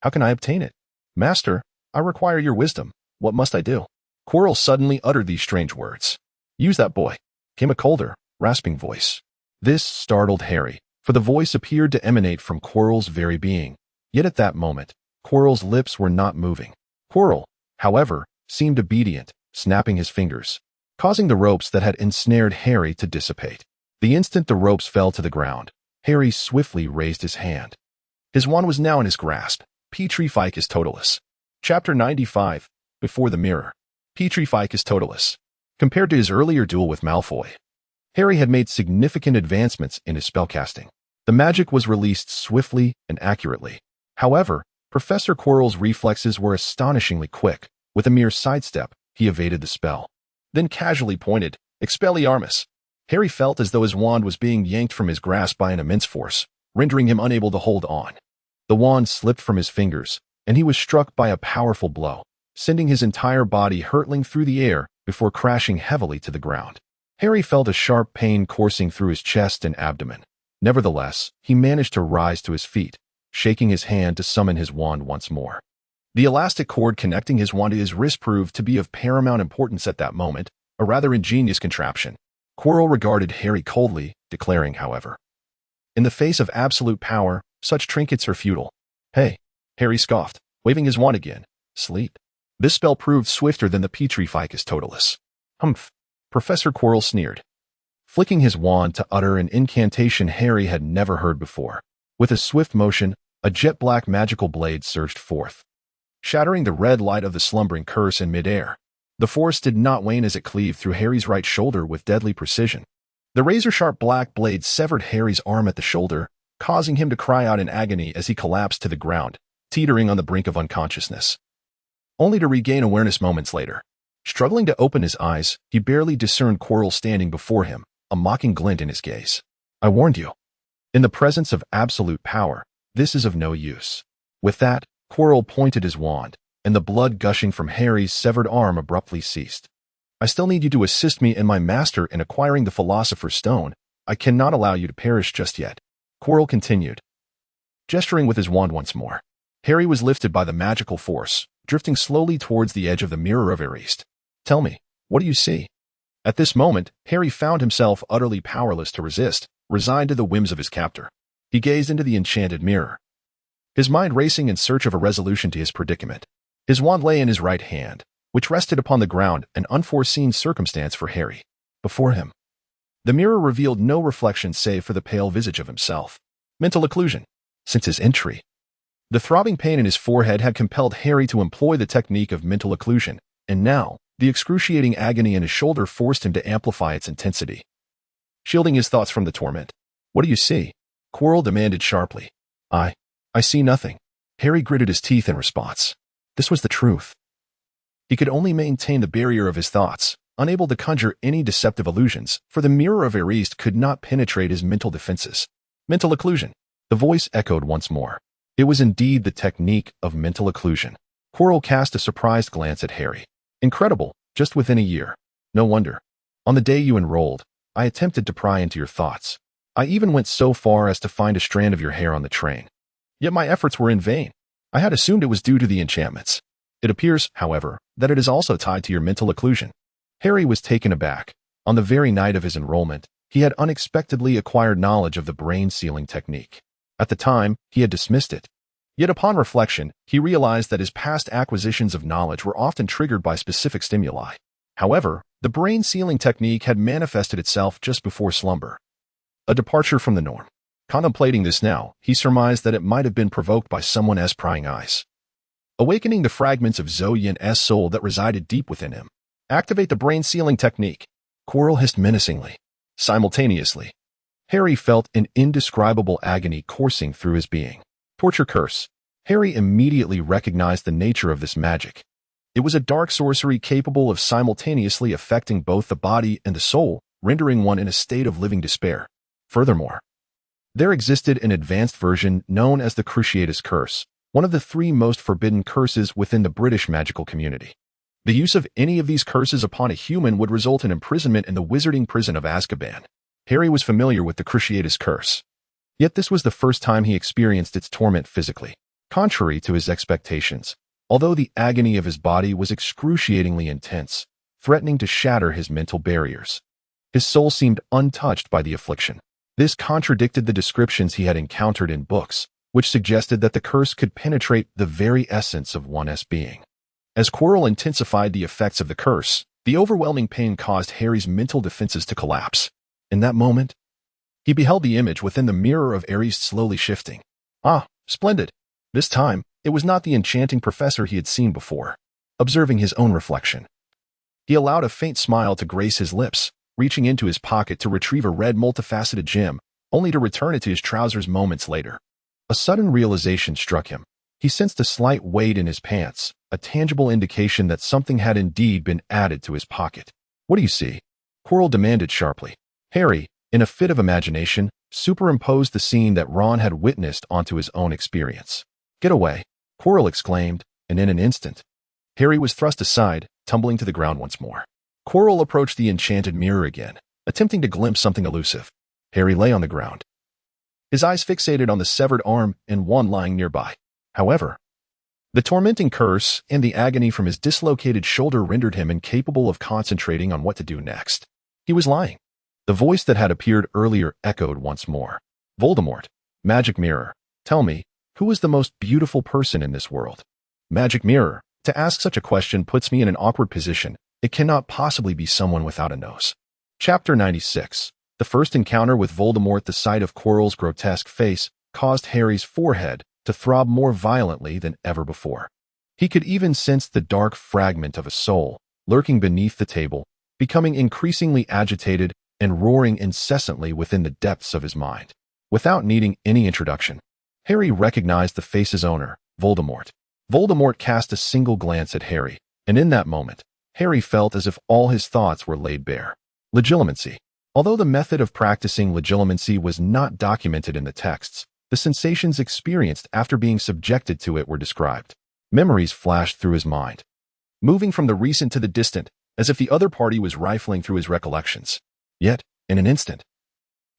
How can I obtain it? Master, I require your wisdom. What must I do? Quirrell suddenly uttered these strange words. Use that boy, came a colder, rasping voice. This startled Harry, for the voice appeared to emanate from Quirrell's very being. Yet at that moment, Quirrell's lips were not moving. Quirrell, however, seemed obedient, snapping his fingers, causing the ropes that had ensnared Harry to dissipate. The instant the ropes fell to the ground, Harry swiftly raised his hand. His wand was now in his grasp. Petrificus Totalis. Chapter 95. Before the Mirror. Petrificus Totalis. Compared to his earlier duel with Malfoy, Harry had made significant advancements in his spellcasting. The magic was released swiftly and accurately. However, Professor Quirrell's reflexes were astonishingly quick. With a mere sidestep, he evaded the spell. then casually pointed, Expelliarmus. Harry felt as though his wand was being yanked from his grasp by an immense force, rendering him unable to hold on. The wand slipped from his fingers, and he was struck by a powerful blow, sending his entire body hurtling through the air before crashing heavily to the ground. Harry felt a sharp pain coursing through his chest and abdomen. Nevertheless, he managed to rise to his feet, shaking his hand to summon his wand once more. The elastic cord connecting his wand to his wrist proved to be of paramount importance at that moment, a rather ingenious contraption. Quirrell regarded Harry coldly, declaring, however, in the face of absolute power, such trinkets are futile. Hey, Harry scoffed, waving his wand again. Sleep. This spell proved swifter than the Petrificus Totalis. Humph. Professor Quirrell sneered, flicking his wand to utter an incantation Harry had never heard before. With a swift motion, a jet-black magical blade surged forth, shattering the red light of the slumbering curse in midair. The force did not wane as it cleaved through Harry's right shoulder with deadly precision. The razor-sharp black blade severed Harry's arm at the shoulder, causing him to cry out in agony as he collapsed to the ground, teetering on the brink of unconsciousness, only to regain awareness moments later. Struggling to open his eyes, he barely discerned Quirrell standing before him, a mocking glint in his gaze. I warned you. In the presence of absolute power, this is of no use. With that, Quirrell pointed his wand, and the blood gushing from Harry's severed arm abruptly ceased. I still need you to assist me and my master in acquiring the Philosopher's Stone. I cannot allow you to perish just yet. Quirrell continued, gesturing with his wand once more. Harry was lifted by the magical force, drifting slowly towards the edge of the Mirror of Erist. Tell me, what do you see? At this moment, Harry found himself utterly powerless to resist, resigned to the whims of his captor. He gazed into the enchanted mirror, his mind racing in search of a resolution to his predicament. His wand lay in his right hand, which rested upon the ground, an unforeseen circumstance for Harry. Before him, the mirror revealed no reflection save for the pale visage of himself. Mental occlusion. Since his entry, the throbbing pain in his forehead had compelled Harry to employ the technique of mental occlusion, and now, the excruciating agony in his shoulder forced him to amplify its intensity, shielding his thoughts from the torment. What do you see? Quirrell demanded sharply. I see nothing. Harry gritted his teeth in response. This was the truth. He could only maintain the barrier of his thoughts, unable to conjure any deceptive illusions, for the Mirror of Erist could not penetrate his mental defenses. Mental occlusion. The voice echoed once more. It was indeed the technique of mental occlusion. Quirrell cast a surprised glance at Harry. Incredible, just within a year. No wonder. On the day you enrolled, I attempted to pry into your thoughts. I even went so far as to find a strand of your hair on the train. Yet my efforts were in vain. I had assumed it was due to the enchantments. It appears, however, that it is also tied to your mental occlusion. Harry was taken aback. On the very night of his enrollment, he had unexpectedly acquired knowledge of the brain-sealing technique. At the time, he had dismissed it. Yet upon reflection, he realized that his past acquisitions of knowledge were often triggered by specific stimuli. However, the brain-sealing technique had manifested itself just before slumber, a departure from the norm. Contemplating this now, he surmised that it might have been provoked by someone else's prying eyes, awakening the fragments of Zoe&'s soul that resided deep within him. Activate the brain-sealing technique. Quirrell hissed menacingly. Simultaneously, Harry felt an indescribable agony coursing through his being. Torture curse. Harry immediately recognized the nature of this magic. It was a dark sorcery capable of simultaneously affecting both the body and the soul, rendering one in a state of living despair. Furthermore, there existed an advanced version known as the Cruciatus Curse, one of the 3 most forbidden curses within the British magical community. The use of any of these curses upon a human would result in imprisonment in the wizarding prison of Azkaban. Harry was familiar with the Cruciatus Curse. Yet this was the first time he experienced its torment physically. Contrary to his expectations, although the agony of his body was excruciatingly intense, threatening to shatter his mental barriers, his soul seemed untouched by the affliction. This contradicted the descriptions he had encountered in books, which suggested that the curse could penetrate the very essence of one's being. As Quirrell intensified the effects of the curse, the overwhelming pain caused Harry's mental defenses to collapse. In that moment, he beheld the image within the Mirror of Erist slowly shifting. Ah, splendid! This time, it was not the enchanting professor he had seen before. Observing his own reflection, he allowed a faint smile to grace his lips, reaching into his pocket to retrieve a red multifaceted gem, only to return it to his trousers moments later. A sudden realization struck him. He sensed a slight weight in his pants, a tangible indication that something had indeed been added to his pocket. What do you see? Quirrell demanded sharply. Harry, in a fit of imagination, superimposed the scene that Ron had witnessed onto his own experience. Get away, Quirrell exclaimed, and in an instant, Harry was thrust aside, tumbling to the ground once more. Quirrell approached the enchanted mirror again, attempting to glimpse something elusive. Harry lay on the ground, his eyes fixated on the severed arm and wand lying nearby. However, the tormenting curse and the agony from his dislocated shoulder rendered him incapable of concentrating on what to do next. He was lying. The voice that had appeared earlier echoed once more. Voldemort, Magic Mirror, tell me, who is the most beautiful person in this world? Magic Mirror, to ask such a question puts me in an awkward position. It cannot possibly be someone without a nose. Chapter 96. The first encounter with Voldemort. The sight of Quirrell's grotesque face caused Harry's forehead to throb more violently than ever before. He could even sense the dark fragment of a soul lurking beneath the table, becoming increasingly agitated and roaring incessantly within the depths of his mind. Without needing any introduction, Harry recognized the face's owner, Voldemort. Voldemort cast a single glance at Harry, and in that moment, Harry felt as if all his thoughts were laid bare. Legilimency. Although the method of practicing legilimency was not documented in the texts, the sensations experienced after being subjected to it were described. Memories flashed through his mind, moving from the recent to the distant, as if the other party was rifling through his recollections. Yet, in an instant,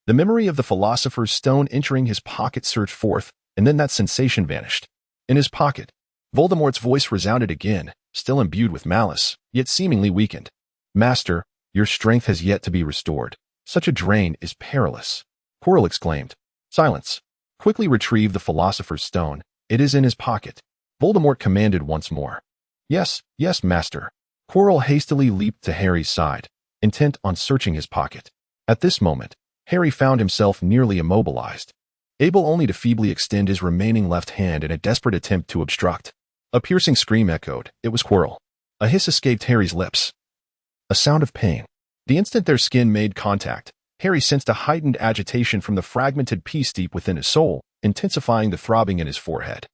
the memory of the Philosopher's Stone entering his pocket surged forth, and then that sensation vanished. In his pocket, Voldemort's voice resounded again, still imbued with malice, yet seemingly weakened. Master, your strength has yet to be restored. Such a drain is perilous. Quirrell exclaimed. Silence. Quickly retrieve the Philosopher's Stone. It is in his pocket. Voldemort commanded once more. Yes, yes, master. Quirrell hastily leaped to Harry's side, intent on searching his pocket. At this moment, Harry found himself nearly immobilized, able only to feebly extend his remaining left hand in a desperate attempt to obstruct. A piercing scream echoed. It was Quirrell. A hiss escaped Harry's lips. A sound of pain. The instant their skin made contact, Harry sensed a heightened agitation from the fragmented piece deep within his soul, intensifying the throbbing in his forehead.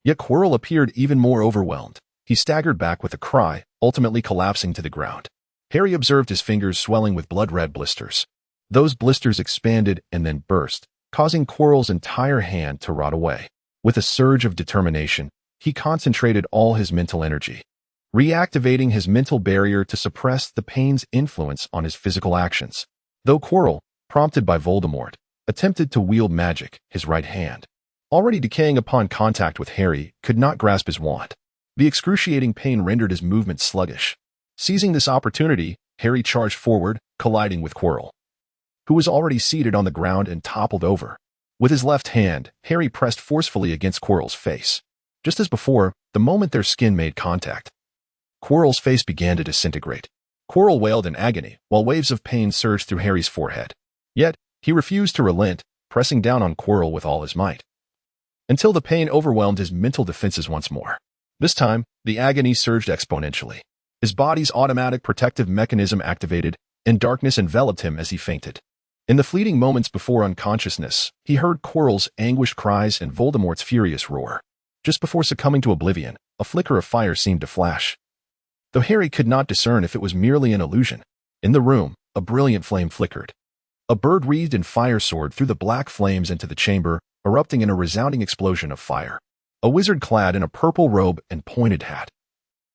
Yet Quirrell appeared even more overwhelmed. He staggered back with a cry, ultimately collapsing to the ground. Harry observed his fingers swelling with blood-red blisters. Those blisters expanded and then burst, causing Quirrell's entire hand to rot away. With a surge of determination, he concentrated all his mental energy, reactivating his mental barrier to suppress the pain's influence on his physical actions. Though Quirrell, prompted by Voldemort, attempted to wield magic, his right hand, already decaying upon contact with Harry, could not grasp his wand. The excruciating pain rendered his movement sluggish. Seizing this opportunity, Harry charged forward, colliding with Quirrell, who was already seated on the ground and toppled over. With his left hand, Harry pressed forcefully against Quirrell's face. Just as before, the moment their skin made contact, Quirrell's face began to disintegrate. Quirrell wailed in agony, while waves of pain surged through Harry's forehead. Yet, he refused to relent, pressing down on Quirrell with all his might, until the pain overwhelmed his mental defenses once more. This time, the agony surged exponentially. His body's automatic protective mechanism activated, and darkness enveloped him as he fainted. In the fleeting moments before unconsciousness, he heard Quirrell's anguished cries and Voldemort's furious roar. Just before succumbing to oblivion, a flicker of fire seemed to flash, though Harry could not discern if it was merely an illusion. In the room, a brilliant flame flickered. A bird wreathed in fire soared through the black flames into the chamber, erupting in a resounding explosion of fire. A wizard clad in a purple robe and pointed hat,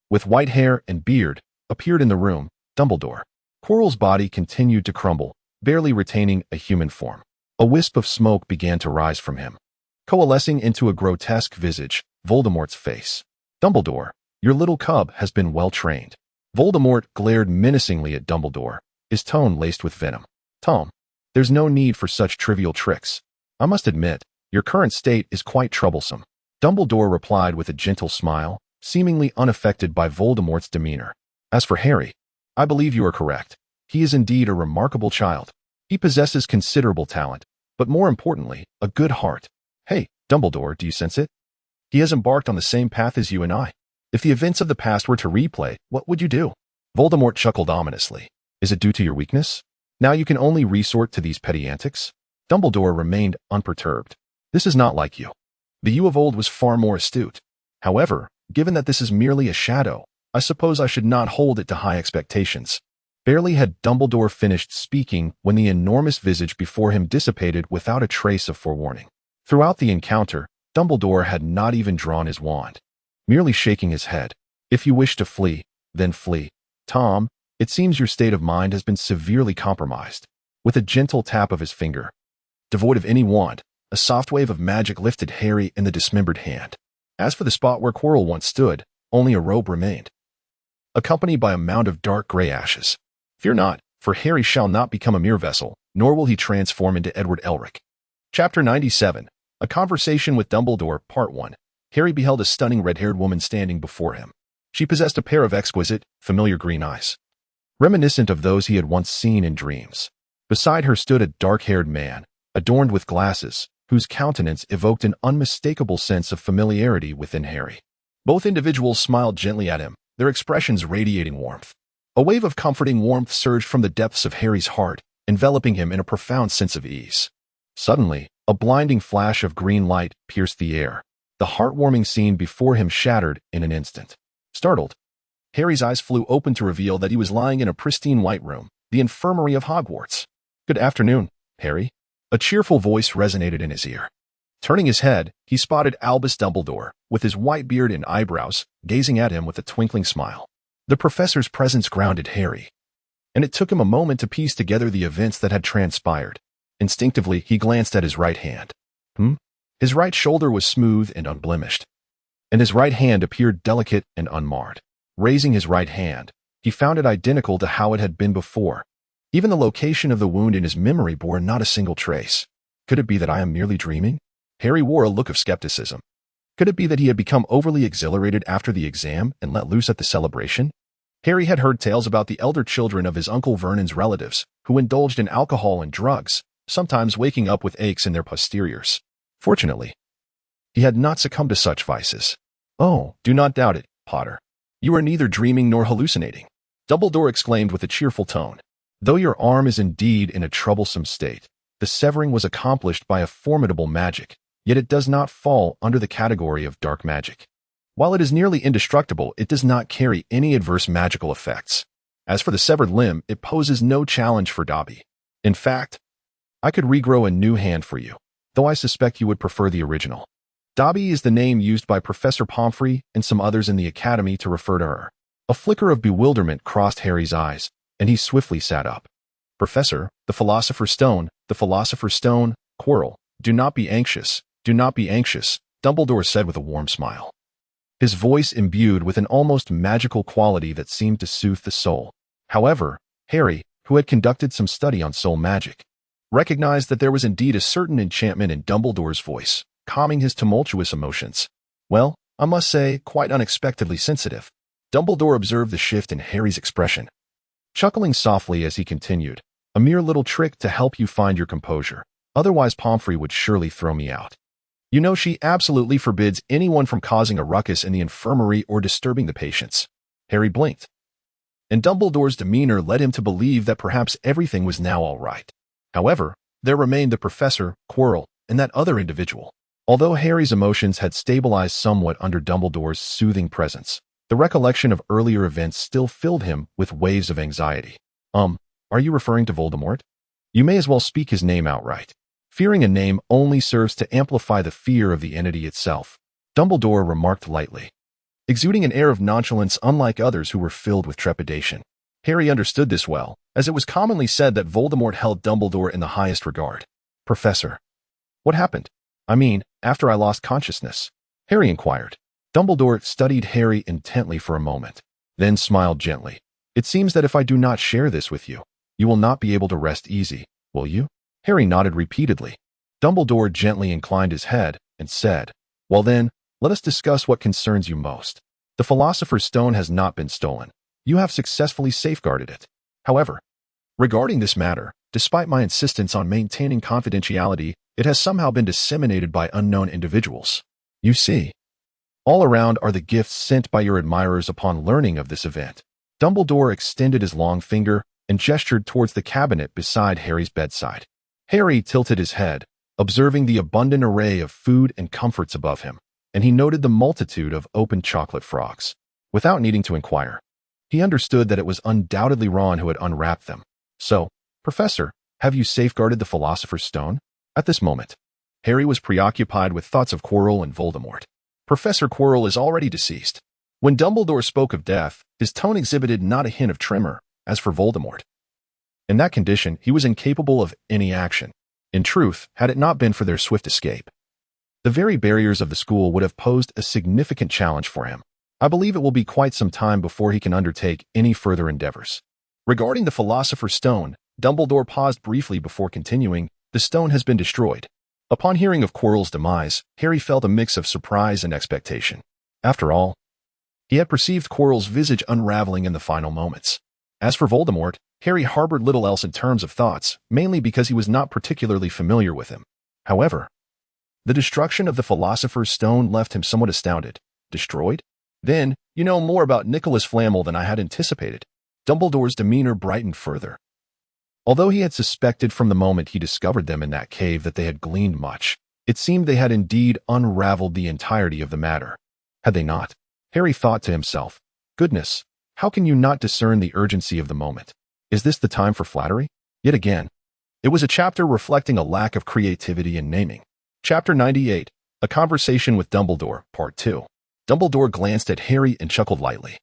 with white hair and beard, appeared in the room. Dumbledore. Quirrell's body continued to crumble, barely retaining a human form. A wisp of smoke began to rise from him, coalescing into a grotesque visage, Voldemort's face. Dumbledore, your little cub has been well trained. Voldemort glared menacingly at Dumbledore, his tone laced with venom. Tom, there's no need for such trivial tricks. I must admit, your current state is quite troublesome. Dumbledore replied with a gentle smile, seemingly unaffected by Voldemort's demeanor. As for Harry, I believe you are correct. He is indeed a remarkable child. He possesses considerable talent, but more importantly, a good heart. Hey, Dumbledore, do you sense it? He has embarked on the same path as you and I. If the events of the past were to replay, what would you do? Voldemort chuckled ominously. Is it due to your weakness? Now you can only resort to these petty antics? Dumbledore remained unperturbed. This is not like you. The you of old was far more astute. However, given that this is merely a shadow, I suppose I should not hold it to high expectations. Barely had Dumbledore finished speaking when the enormous visage before him dissipated without a trace of forewarning. Throughout the encounter, Dumbledore had not even drawn his wand, merely shaking his head. If you wish to flee, then flee. Tom, it seems your state of mind has been severely compromised. With a gentle tap of his finger, devoid of any wand, a soft wave of magic lifted Harry in the dismembered hand. As for the spot where Quirrell once stood, only a robe remained, accompanied by a mound of dark gray ashes. Fear not, for Harry shall not become a mere vessel, nor will he transform into Edward Elric. Chapter 97. A Conversation with Dumbledore, Part 1. Harry beheld a stunning red-haired woman standing before him. She possessed a pair of exquisite, familiar green eyes, reminiscent of those he had once seen in dreams. Beside her stood a dark-haired man, adorned with glasses, whose countenance evoked an unmistakable sense of familiarity within Harry. Both individuals smiled gently at him, their expressions radiating warmth. A wave of comforting warmth surged from the depths of Harry's heart, enveloping him in a profound sense of ease. Suddenly, a blinding flash of green light pierced the air. The heartwarming scene before him shattered in an instant. Startled, Harry's eyes flew open to reveal that he was lying in a pristine white room, the infirmary of Hogwarts. "Good afternoon, Harry." A cheerful voice resonated in his ear. Turning his head, he spotted Albus Dumbledore, with his white beard and eyebrows, gazing at him with a twinkling smile. The professor's presence grounded Harry, and it took him a moment to piece together the events that had transpired. Instinctively, he glanced at his right hand. His right shoulder was smooth and unblemished, and his right hand appeared delicate and unmarred. Raising his right hand, he found it identical to how it had been before. Even the location of the wound in his memory bore not a single trace. Could it be that I am merely dreaming? Harry wore a look of skepticism. Could it be that he had become overly exhilarated after the exam and let loose at the celebration? Harry had heard tales about the elder children of his Uncle Vernon's relatives, who indulged in alcohol and drugs, sometimes waking up with aches in their posteriors. Fortunately, he had not succumbed to such vices. "Oh, do not doubt it, Potter. You are neither dreaming nor hallucinating," Dumbledore exclaimed with a cheerful tone. "Though your arm is indeed in a troublesome state, the severing was accomplished by a formidable magic, yet it does not fall under the category of dark magic. While it is nearly indestructible, it does not carry any adverse magical effects. As for the severed limb, it poses no challenge for Dobby. In fact, I could regrow a new hand for you, though I suspect you would prefer the original." Dobby is the name used by Professor Pomfrey and some others in the academy to refer to her. A flicker of bewilderment crossed Harry's eyes, and he swiftly sat up. "Professor, the Philosopher's Stone, Quirrell, do not be anxious, Dumbledore said with a warm smile, his voice imbued with an almost magical quality that seemed to soothe the soul. However, Harry, who had conducted some study on soul magic, recognized that there was indeed a certain enchantment in Dumbledore's voice, calming his tumultuous emotions. "Well, I must say, quite unexpectedly sensitive." Dumbledore observed the shift in Harry's expression, chuckling softly as he continued, "A mere little trick to help you find your composure. Otherwise Pomfrey would surely throw me out. You know she absolutely forbids anyone from causing a ruckus in the infirmary or disturbing the patients." Harry blinked, and Dumbledore's demeanor led him to believe that perhaps everything was now all right. However, there remained the professor, Quirrell, and that other individual. Although Harry's emotions had stabilized somewhat under Dumbledore's soothing presence, the recollection of earlier events still filled him with waves of anxiety. Are you referring to Voldemort? You may as well speak his name outright. Fearing a name only serves to amplify the fear of the entity itself," Dumbledore remarked lightly, exuding an air of nonchalance unlike others who were filled with trepidation. Harry understood this well, as it was commonly said that Voldemort held Dumbledore in the highest regard. "Professor, what happened? I mean, after I lost consciousness?" Harry inquired. Dumbledore studied Harry intently for a moment, then smiled gently. "It seems that if I do not share this with you, you will not be able to rest easy, will you?" Harry nodded repeatedly. Dumbledore gently inclined his head and said, "Well then, let us discuss what concerns you most. The Philosopher's Stone has not been stolen. You have successfully safeguarded it. However, regarding this matter, despite my insistence on maintaining confidentiality, it has somehow been disseminated by unknown individuals. You see, all around are the gifts sent by your admirers upon learning of this event." Dumbledore extended his long finger and gestured towards the cabinet beside Harry's bedside. Harry tilted his head, observing the abundant array of food and comforts above him, and he noted the multitude of open chocolate frogs. Without needing to inquire, He understood that it was undoubtedly Ron who had unwrapped them. So, Professor, have you safeguarded the Philosopher's Stone? At this moment, Harry was preoccupied with thoughts of Quirrell and Voldemort. Professor Quirrell is already deceased. When Dumbledore spoke of death, his tone exhibited not a hint of tremor. As for Voldemort, in that condition, he was incapable of any action. In truth, had it not been for their swift escape, the very barriers of the school would have posed a significant challenge for him. I believe it will be quite some time before he can undertake any further endeavors. Regarding the Philosopher's Stone, Dumbledore paused briefly before continuing. The stone has been destroyed. Upon hearing of Quirrell's demise, Harry felt a mix of surprise and expectation. After all, he had perceived Quirrell's visage unraveling in the final moments. As for Voldemort, Harry harbored little else in terms of thoughts, mainly because he was not particularly familiar with him. However, the destruction of the Philosopher's Stone left him somewhat astounded. Destroyed? Then, you know more about Nicholas Flamel than I had anticipated. Dumbledore's demeanor brightened further. Although he had suspected from the moment he discovered them in that cave that they had gleaned much, it seemed they had indeed unraveled the entirety of the matter. Had they not? Harry thought to himself, goodness, how can you not discern the urgency of the moment? Is this the time for flattery? Yet again, it was a chapter reflecting a lack of creativity in naming. Chapter 98, A Conversation with Dumbledore, Part 2. Dumbledore glanced at Harry and chuckled lightly.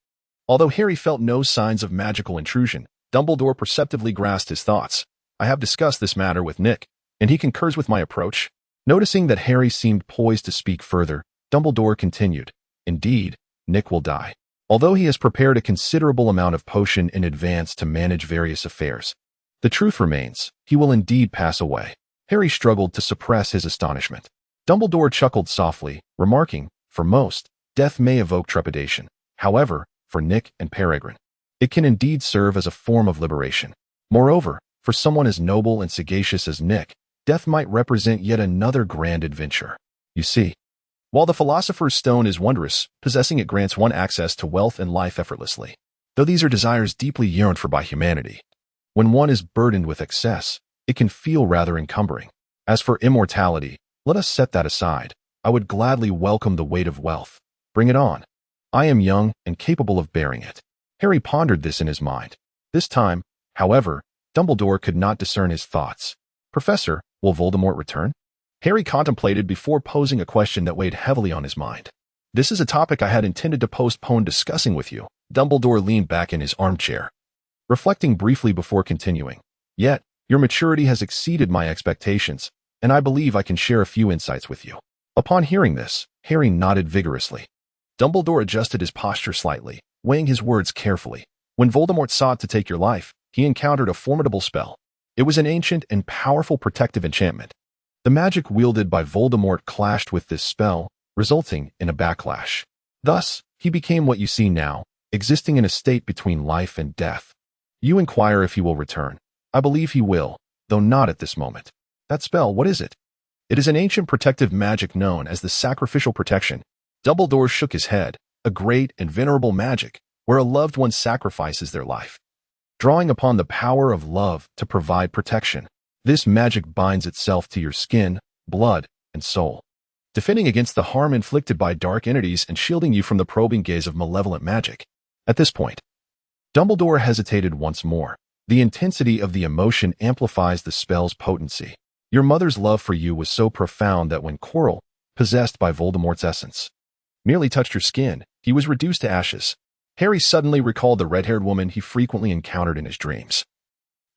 Although Harry felt no signs of magical intrusion, Dumbledore perceptively grasped his thoughts. I have discussed this matter with Nick, and he concurs with my approach. Noticing that Harry seemed poised to speak further, Dumbledore continued, Indeed, Nick will die. Although he has prepared a considerable amount of potion in advance to manage various affairs, the truth remains, he will indeed pass away. Harry struggled to suppress his astonishment. Dumbledore chuckled softly, remarking, For most, death may evoke trepidation. However, for Nick and Peregrine, it can indeed serve as a form of liberation. Moreover, for someone as noble and sagacious as Nick, death might represent yet another grand adventure. You see, while the Philosopher's Stone is wondrous, possessing it grants one access to wealth and life effortlessly. Though these are desires deeply yearned for by humanity, when one is burdened with excess, it can feel rather encumbering. As for immortality, let us set that aside. I would gladly welcome the weight of wealth. Bring it on. I am young and capable of bearing it. Harry pondered this in his mind. This time, however, Dumbledore could not discern his thoughts. Professor, will Voldemort return? Harry contemplated before posing a question that weighed heavily on his mind. This is a topic I had intended to postpone discussing with you. Dumbledore leaned back in his armchair, reflecting briefly before continuing. Yet, your maturity has exceeded my expectations, and I believe I can share a few insights with you. Upon hearing this, Harry nodded vigorously. Dumbledore adjusted his posture slightly, weighing his words carefully. When Voldemort sought to take your life, he encountered a formidable spell. It was an ancient and powerful protective enchantment. The magic wielded by Voldemort clashed with this spell, resulting in a backlash. Thus, he became what you see now, existing in a state between life and death. You inquire if he will return. I believe he will, though not at this moment. That spell, what is it? It is an ancient protective magic known as the sacrificial protection. Dumbledore shook his head. A great and venerable magic, where a loved one sacrifices their life, drawing upon the power of love to provide protection. This magic binds itself to your skin, blood, and soul, defending against the harm inflicted by dark entities and shielding you from the probing gaze of malevolent magic. At this point, Dumbledore hesitated once more. The intensity of the emotion amplifies the spell's potency. Your mother's love for you was so profound that when Quirrell, possessed by Voldemort's essence, merely touched your skin, he was reduced to ashes. Harry suddenly recalled the red-haired woman he frequently encountered in his dreams,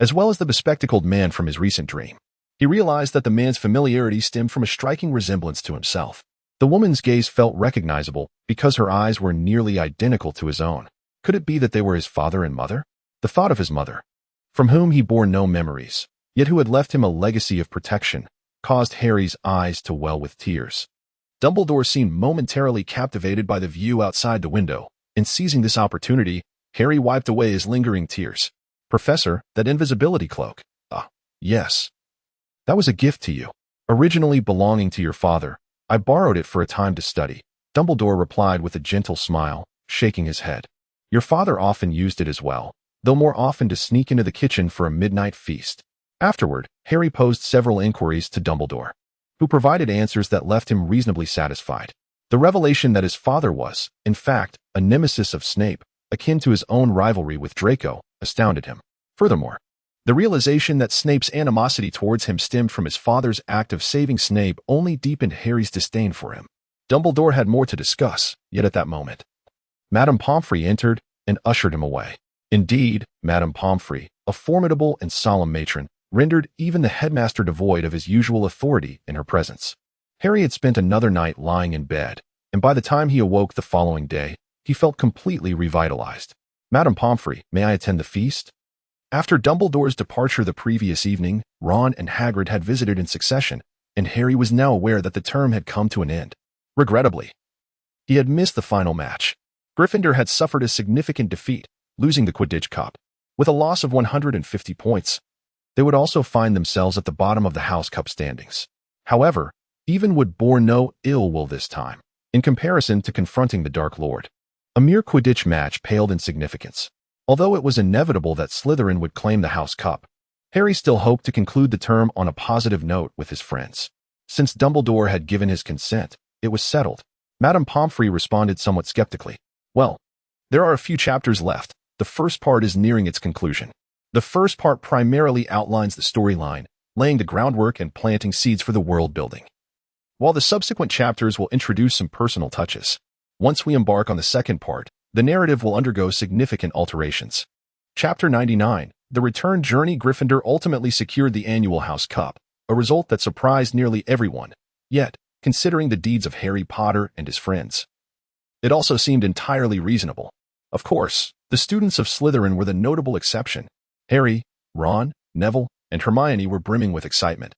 as well as the bespectacled man from his recent dream. He realized that the man's familiarity stemmed from a striking resemblance to himself. The woman's gaze felt recognizable because her eyes were nearly identical to his own. Could it be that they were his father and mother? The thought of his mother, from whom he bore no memories, yet who had left him a legacy of protection, caused Harry's eyes to well with tears. Dumbledore seemed momentarily captivated by the view outside the window, and seizing this opportunity, Harry wiped away his lingering tears. Professor, that invisibility cloak. Ah, yes. That was a gift to you. Originally belonging to your father, I borrowed it for a time to study. Dumbledore replied with a gentle smile, shaking his head. Your father often used it as well, though more often to sneak into the kitchen for a midnight feast. Afterward, Harry posed several inquiries to Dumbledore, who provided answers that left him reasonably satisfied. The revelation that his father was, in fact, a nemesis of Snape, akin to his own rivalry with Draco, astounded him. Furthermore, the realization that Snape's animosity towards him stemmed from his father's act of saving Snape only deepened Harry's disdain for him. Dumbledore had more to discuss, yet at that moment, Madame Pomfrey entered and ushered him away. Indeed, Madame Pomfrey, a formidable and solemn matron, rendered even the headmaster devoid of his usual authority in her presence. Harry had spent another night lying in bed, and by the time he awoke the following day, he felt completely revitalized. Madame Pomfrey, may I attend the feast? After Dumbledore's departure the previous evening, Ron and Hagrid had visited in succession, and Harry was now aware that the term had come to an end. Regrettably, he had missed the final match. Gryffindor had suffered a significant defeat, losing the Quidditch Cup. With a loss of 150 points, they would also find themselves at the bottom of the House Cup standings. However, even would bore no ill will this time, in comparison to confronting the Dark Lord. A mere Quidditch match paled in significance. Although it was inevitable that Slytherin would claim the House Cup, Harry still hoped to conclude the term on a positive note with his friends. Since Dumbledore had given his consent, it was settled. Madame Pomfrey responded somewhat skeptically. Well, there are a few chapters left. The first part is nearing its conclusion. The first part primarily outlines the storyline, laying the groundwork and planting seeds for the world building, while the subsequent chapters will introduce some personal touches. Once we embark on the second part, the narrative will undergo significant alterations. Chapter 99, The Return Journey. Gryffindor ultimately secured the annual House Cup, a result that surprised nearly everyone. Yet, considering the deeds of Harry Potter and his friends, it also seemed entirely reasonable. Of course, the students of Slytherin were the notable exception. Harry, Ron, Neville, and Hermione were brimming with excitement,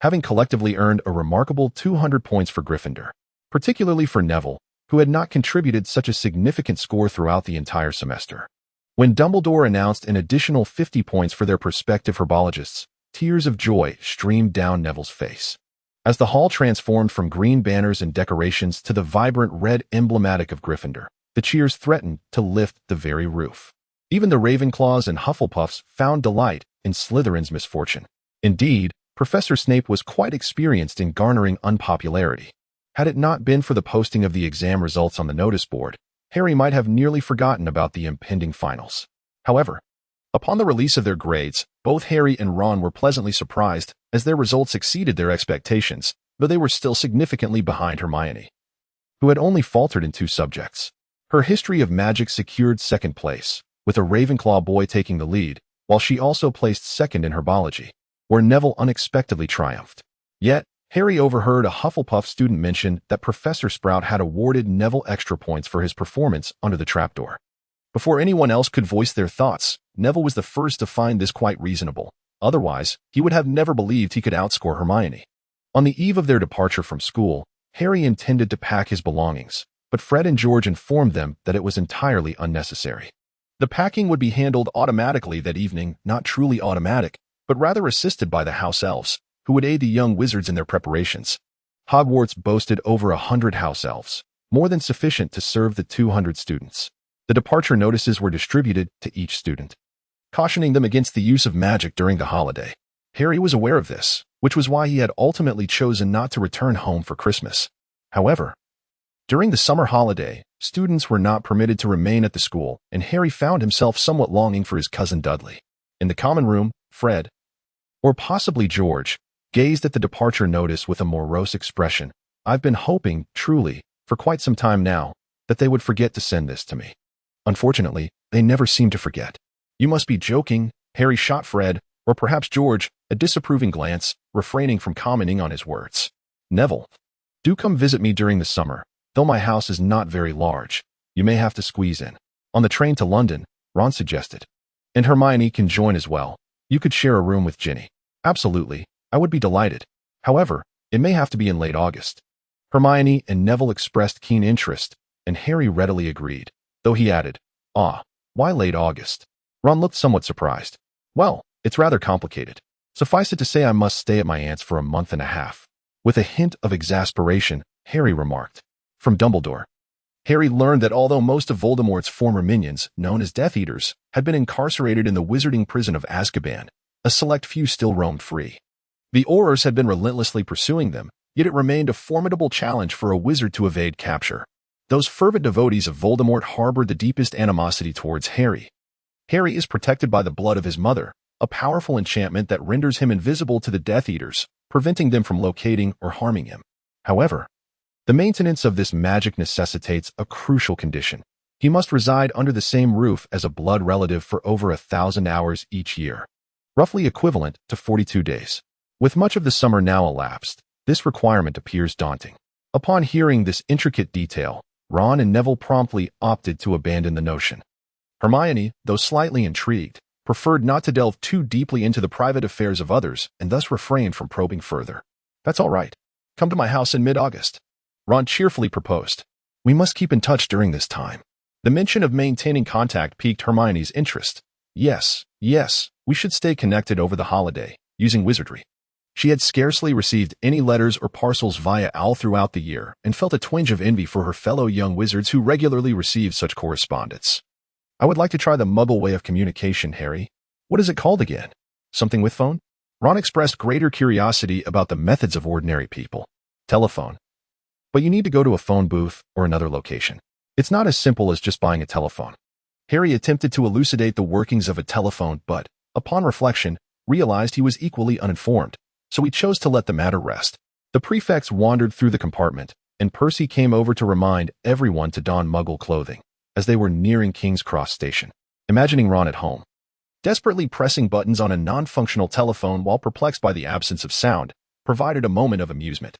having collectively earned a remarkable 200 points for Gryffindor, particularly for Neville, who had not contributed such a significant score throughout the entire semester. When Dumbledore announced an additional 50 points for their prospective herbologists, tears of joy streamed down Neville's face. As the hall transformed from green banners and decorations to the vibrant red emblematic of Gryffindor, the cheers threatened to lift the very roof. Even the Ravenclaws and Hufflepuffs found delight in Slytherin's misfortune. Indeed, Professor Snape was quite experienced in garnering unpopularity. Had it not been for the posting of the exam results on the notice board, Harry might have nearly forgotten about the impending finals. However, upon the release of their grades, both Harry and Ron were pleasantly surprised as their results exceeded their expectations, though they were still significantly behind Hermione, who had only faltered in 2 subjects. Her history of magic secured second place, with a Ravenclaw boy taking the lead, while she also placed second in herbology, where Neville unexpectedly triumphed. Yet, Harry overheard a Hufflepuff student mention that Professor Sprout had awarded Neville extra points for his performance under the trapdoor. Before anyone else could voice their thoughts, Neville was the first to find this quite reasonable. Otherwise, he would have never believed he could outscore Hermione. On the eve of their departure from school, Harry intended to pack his belongings, but Fred and George informed them that it was entirely unnecessary. The packing would be handled automatically that evening, not truly automatic, but rather assisted by the house elves, who would aid the young wizards in their preparations. Hogwarts boasted over 100 house elves, more than sufficient to serve the 200 students. The departure notices were distributed to each student, cautioning them against the use of magic during the holiday. Harry was aware of this, which was why he had ultimately chosen not to return home for Christmas. However, during the summer holiday, students were not permitted to remain at the school, and Harry found himself somewhat longing for his cousin Dudley. In the common room, Fred, or possibly George, gazed at the departure notice with a morose expression. I've been hoping, truly, for quite some time now, that they would forget to send this to me. Unfortunately, they never seem to forget. You must be joking, Harry shot Fred, or perhaps George, a disapproving glance, refraining from commenting on his words. Neville, do come visit me during the summer, though my house is not very large. You may have to squeeze in. On the train to London, Ron suggested. And Hermione can join as well. You could share a room with Ginny. Absolutely. I would be delighted. However, it may have to be in late August. Hermione and Neville expressed keen interest, and Harry readily agreed, though he added, why late August? Ron looked somewhat surprised. Well, it's rather complicated. Suffice it to say I must stay at my aunt's for a month and a half. With a hint of exasperation, Harry remarked. From Dumbledore. Harry learned that although most of Voldemort's former minions, known as Death Eaters, had been incarcerated in the wizarding prison of Azkaban, a select few still roamed free. The Aurors had been relentlessly pursuing them, yet it remained a formidable challenge for a wizard to evade capture. Those fervent devotees of Voldemort harbored the deepest animosity towards Harry. Harry is protected by the blood of his mother, a powerful enchantment that renders him invisible to the Death Eaters, preventing them from locating or harming him. However, the maintenance of this magic necessitates a crucial condition. He must reside under the same roof as a blood relative for over 1,000 hours each year, roughly equivalent to 42 days. With much of the summer now elapsed, this requirement appears daunting. Upon hearing this intricate detail, Ron and Neville promptly opted to abandon the notion. Hermione, though slightly intrigued, preferred not to delve too deeply into the private affairs of others and thus refrained from probing further. "That's all right. Come to my house in mid-August," Ron cheerfully proposed. "We must keep in touch during this time." The mention of maintaining contact piqued Hermione's interest. Yes, we should stay connected over the holiday, using wizardry. She had scarcely received any letters or parcels via owl throughout the year and felt a twinge of envy for her fellow young wizards who regularly received such correspondence. "I would like to try the Muggle way of communication, Harry. What is it called again? Something with phone?" Ron expressed greater curiosity about the methods of ordinary people. "Telephone. But you need to go to a phone booth or another location. It's not as simple as just buying a telephone." Harry attempted to elucidate the workings of a telephone, but, upon reflection, realized he was equally uninformed, so he chose to let the matter rest. The prefects wandered through the compartment, and Percy came over to remind everyone to don Muggle clothing, as they were nearing King's Cross Station. Imagining Ron at home, desperately pressing buttons on a non-functional telephone while perplexed by the absence of sound, provided a moment of amusement.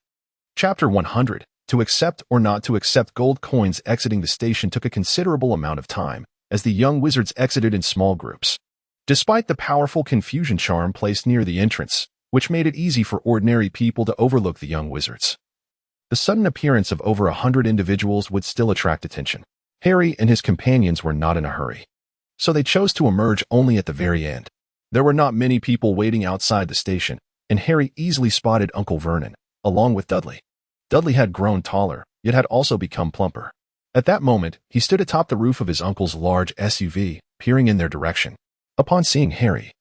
Chapter 100. To accept or not to accept gold coins. Exiting the station took a considerable amount of time, as the young wizards exited in small groups. Despite the powerful confusion charm placed near the entrance, which made it easy for ordinary people to overlook the young wizards, the sudden appearance of over 100 individuals would still attract attention. Harry and his companions were not in a hurry, so they chose to emerge only at the very end. There were not many people waiting outside the station, and Harry easily spotted Uncle Vernon, along with Dudley. Dudley had grown taller, yet had also become plumper. At that moment, he stood atop the roof of his uncle's large SUV, peering in their direction. Upon seeing Harry,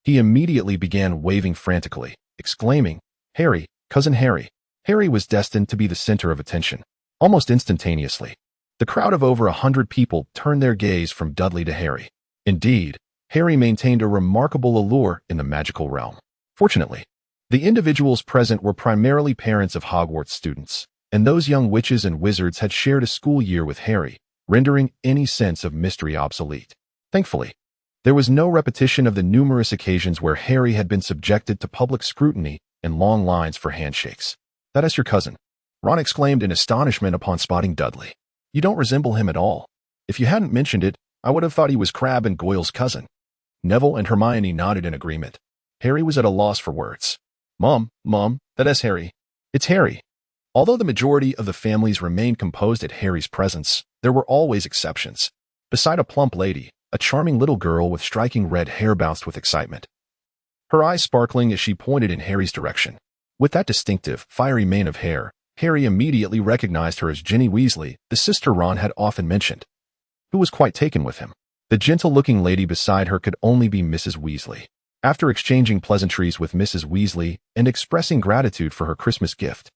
he immediately began waving frantically, exclaiming, "Harry, Cousin Harry." Harry was destined to be the center of attention. Almost instantaneously, the crowd of over 100 people turned their gaze from Dudley to Harry. Indeed, Harry maintained a remarkable allure in the magical realm. Fortunately, the individuals present were primarily parents of Hogwarts students, and those young witches and wizards had shared a school year with Harry, rendering any sense of mystery obsolete. Thankfully, there was no repetition of the numerous occasions where Harry had been subjected to public scrutiny and long lines for handshakes. "That is your cousin," Ron exclaimed in astonishment upon spotting Dudley. "You don't resemble him at all. If you hadn't mentioned it, I would have thought he was Crabbe and Goyle's cousin." Neville and Hermione nodded in agreement. Harry was at a loss for words. Mom, that is Harry. It's Harry." Although the majority of the families remained composed at Harry's presence, there were always exceptions. Beside a plump lady, a charming little girl with striking red hair bounced with excitement, her eyes sparkling as she pointed in Harry's direction. With that distinctive, fiery mane of hair, Harry immediately recognized her as Ginny Weasley, the sister Ron had often mentioned, who was quite taken with him. The gentle-looking lady beside her could only be Mrs. Weasley. After exchanging pleasantries with Mrs. Weasley and expressing gratitude for her Christmas gift,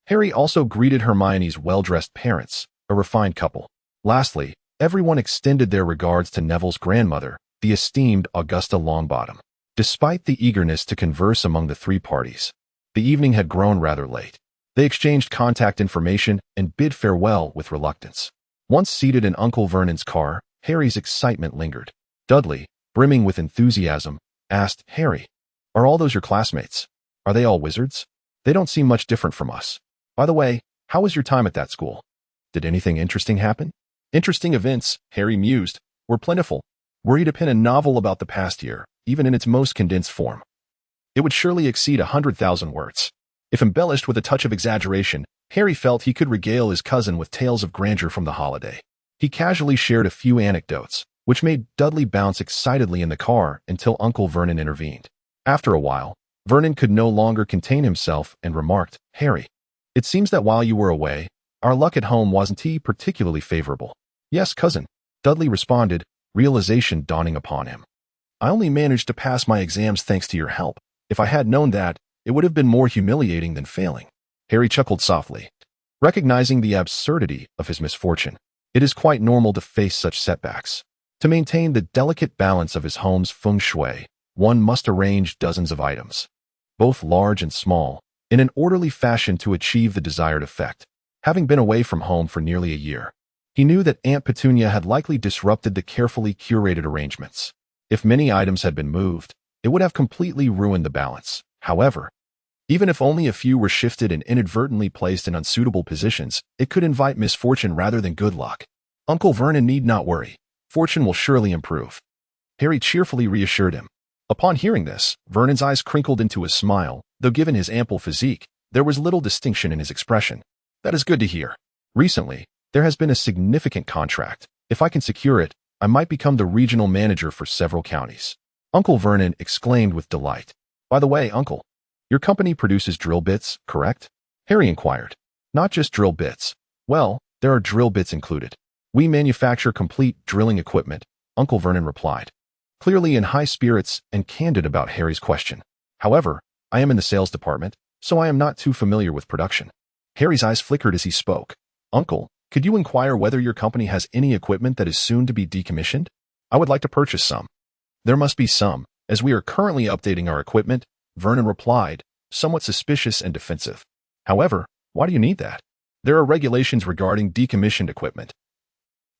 Harry also greeted Hermione's well-dressed parents, a refined couple. Lastly, everyone extended their regards to Neville's grandmother, the esteemed Augusta Longbottom. Despite the eagerness to converse among the three parties, the evening had grown rather late. They exchanged contact information and bid farewell with reluctance. Once seated in Uncle Vernon's car, Harry's excitement lingered. Dudley, brimming with enthusiasm, asked, "Harry, are all those your classmates? Are they all wizards? They don't seem much different from us. By the way, how was your time at that school? Did anything interesting happen?" Interesting events, Harry mused, were plentiful. Were he to pen a novel about the past year, even in its most condensed form, it would surely exceed 100,000 words. If embellished with a touch of exaggeration, Harry felt he could regale his cousin with tales of grandeur from the holiday. He casually shared a few anecdotes, which made Dudley bounce excitedly in the car until Uncle Vernon intervened. After a while, Vernon could no longer contain himself and remarked, "Harry, it seems that while you were away, our luck at home wasn't particularly favorable." "Yes, cousin," Dudley responded, realization dawning upon him. "I only managed to pass my exams thanks to your help. If I had known that, it would have been more humiliating than failing." Harry chuckled softly. Recognizing the absurdity of his misfortune, it is quite normal to face such setbacks. To maintain the delicate balance of his home's feng shui, one must arrange dozens of items, both large and small, in an orderly fashion to achieve the desired effect. Having been away from home for nearly a year, he knew that Aunt Petunia had likely disrupted the carefully curated arrangements. If many items had been moved, it would have completely ruined the balance. However, even if only a few were shifted and inadvertently placed in unsuitable positions, it could invite misfortune rather than good luck. Uncle Vernon need not worry. Fortune will surely improve. Harry cheerfully reassured him. Upon hearing this, Vernon's eyes crinkled into a smile, though given his ample physique, there was little distinction in his expression. That is good to hear. Recently, there has been a significant contract. If I can secure it, I might become the regional manager for several counties. Uncle Vernon exclaimed with delight. By the way, Uncle, your company produces drill bits, correct? Harry inquired. Not just drill bits. Well, there are drill bits included. We manufacture complete drilling equipment, Uncle Vernon replied, clearly in high spirits and candid about Harry's question. However, I am in the sales department, so I am not too familiar with production. Harry's eyes flickered as he spoke. Uncle, could you inquire whether your company has any equipment that is soon to be decommissioned? I would like to purchase some. There must be some, as we are currently updating our equipment, Vernon replied, somewhat suspicious and defensive. However, why do you need that? There are regulations regarding decommissioned equipment.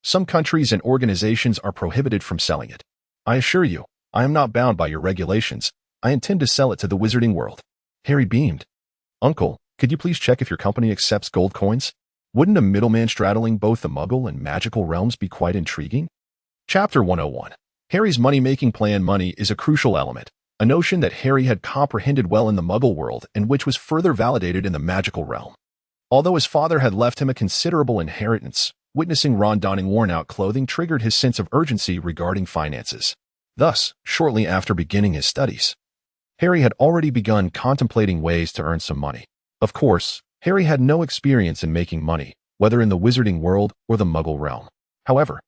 Some countries and organizations are prohibited from selling it. I assure you, I am not bound by your regulations. I intend to sell it to the wizarding world. Harry beamed. Uncle, could you please check if your company accepts gold coins? Wouldn't a middleman straddling both the Muggle and magical realms be quite intriguing? Chapter 101. Harry's money-making plan. Money is a crucial element, a notion that Harry had comprehended well in the Muggle world and which was further validated in the magical realm. Although his father had left him a considerable inheritance, witnessing Ron donning worn-out clothing triggered his sense of urgency regarding finances. Thus, shortly after beginning his studies, Harry had already begun contemplating ways to earn some money. Of course, Harry had no experience in making money, whether in the wizarding world or the Muggle realm. However,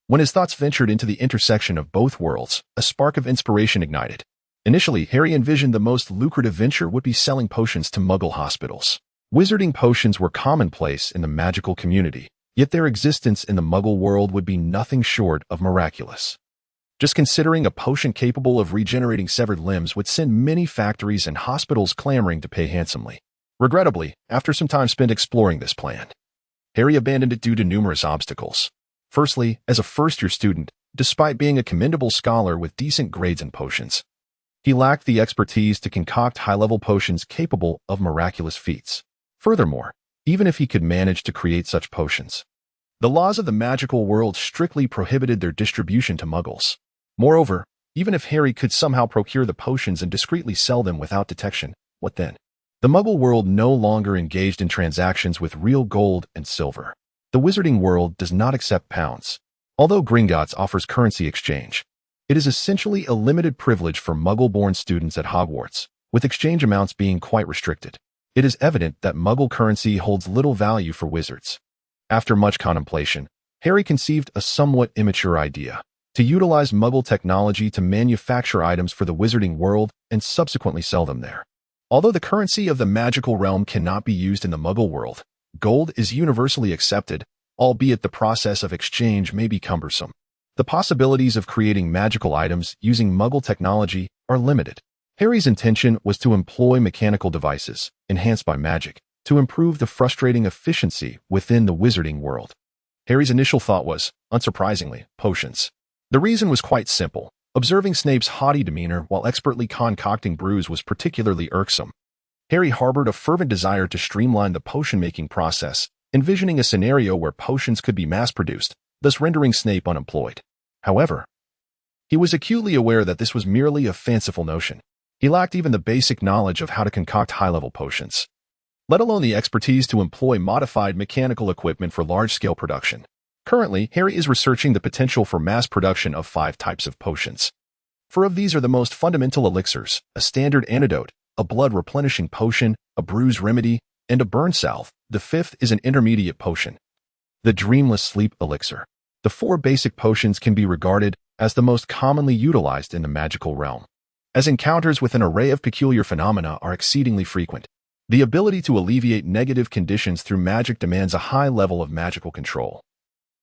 when his thoughts ventured into the intersection of both worlds, a spark of inspiration ignited. Initially, Harry envisioned the most lucrative venture would be selling potions to Muggle hospitals. Wizarding potions were commonplace in the magical community, yet their existence in the Muggle world would be nothing short of miraculous. Just considering a potion capable of regenerating severed limbs would send many factories and hospitals clamoring to pay handsomely. Regrettably, after some time spent exploring this plan, Harry abandoned it due to numerous obstacles. Firstly, as a first-year student, despite being a commendable scholar with decent grades in potions, he lacked the expertise to concoct high-level potions capable of miraculous feats. Furthermore, even if he could manage to create such potions, the laws of the magical world strictly prohibited their distribution to Muggles. Moreover, even if Harry could somehow procure the potions and discreetly sell them without detection, what then? The Muggle world no longer engaged in transactions with real gold and silver. The wizarding world does not accept pounds. Although Gringotts offers currency exchange, it is essentially a limited privilege for Muggle-born students at Hogwarts, with exchange amounts being quite restricted. It is evident that Muggle currency holds little value for wizards. After much contemplation, Harry conceived a somewhat immature idea: to utilize Muggle technology to manufacture items for the wizarding world and subsequently sell them there. Although the currency of the magical realm cannot be used in the Muggle world, gold is universally accepted, albeit the process of exchange may be cumbersome. The possibilities of creating magical items using Muggle technology are limited. Harry's intention was to employ mechanical devices, enhanced by magic, to improve the frustrating efficiency within the wizarding world. Harry's initial thought was, unsurprisingly, potions. The reason was quite simple. Observing Snape's haughty demeanor while expertly concocting brews was particularly irksome. Harry harbored a fervent desire to streamline the potion-making process, envisioning a scenario where potions could be mass-produced, thus rendering Snape unemployed. However, he was acutely aware that this was merely a fanciful notion. He lacked even the basic knowledge of how to concoct high-level potions, let alone the expertise to employ modified mechanical equipment for large-scale production. Currently, Harry is researching the potential for mass production of 5 types of potions. 4 of these are the most fundamental elixirs: a standard antidote, a blood-replenishing potion, a bruise remedy, and a burn salve. The 5th is an intermediate potion, the dreamless sleep elixir. The 4 basic potions can be regarded as the most commonly utilized in the magical realm, as encounters with an array of peculiar phenomena are exceedingly frequent. The ability to alleviate negative conditions through magic demands a high level of magical control,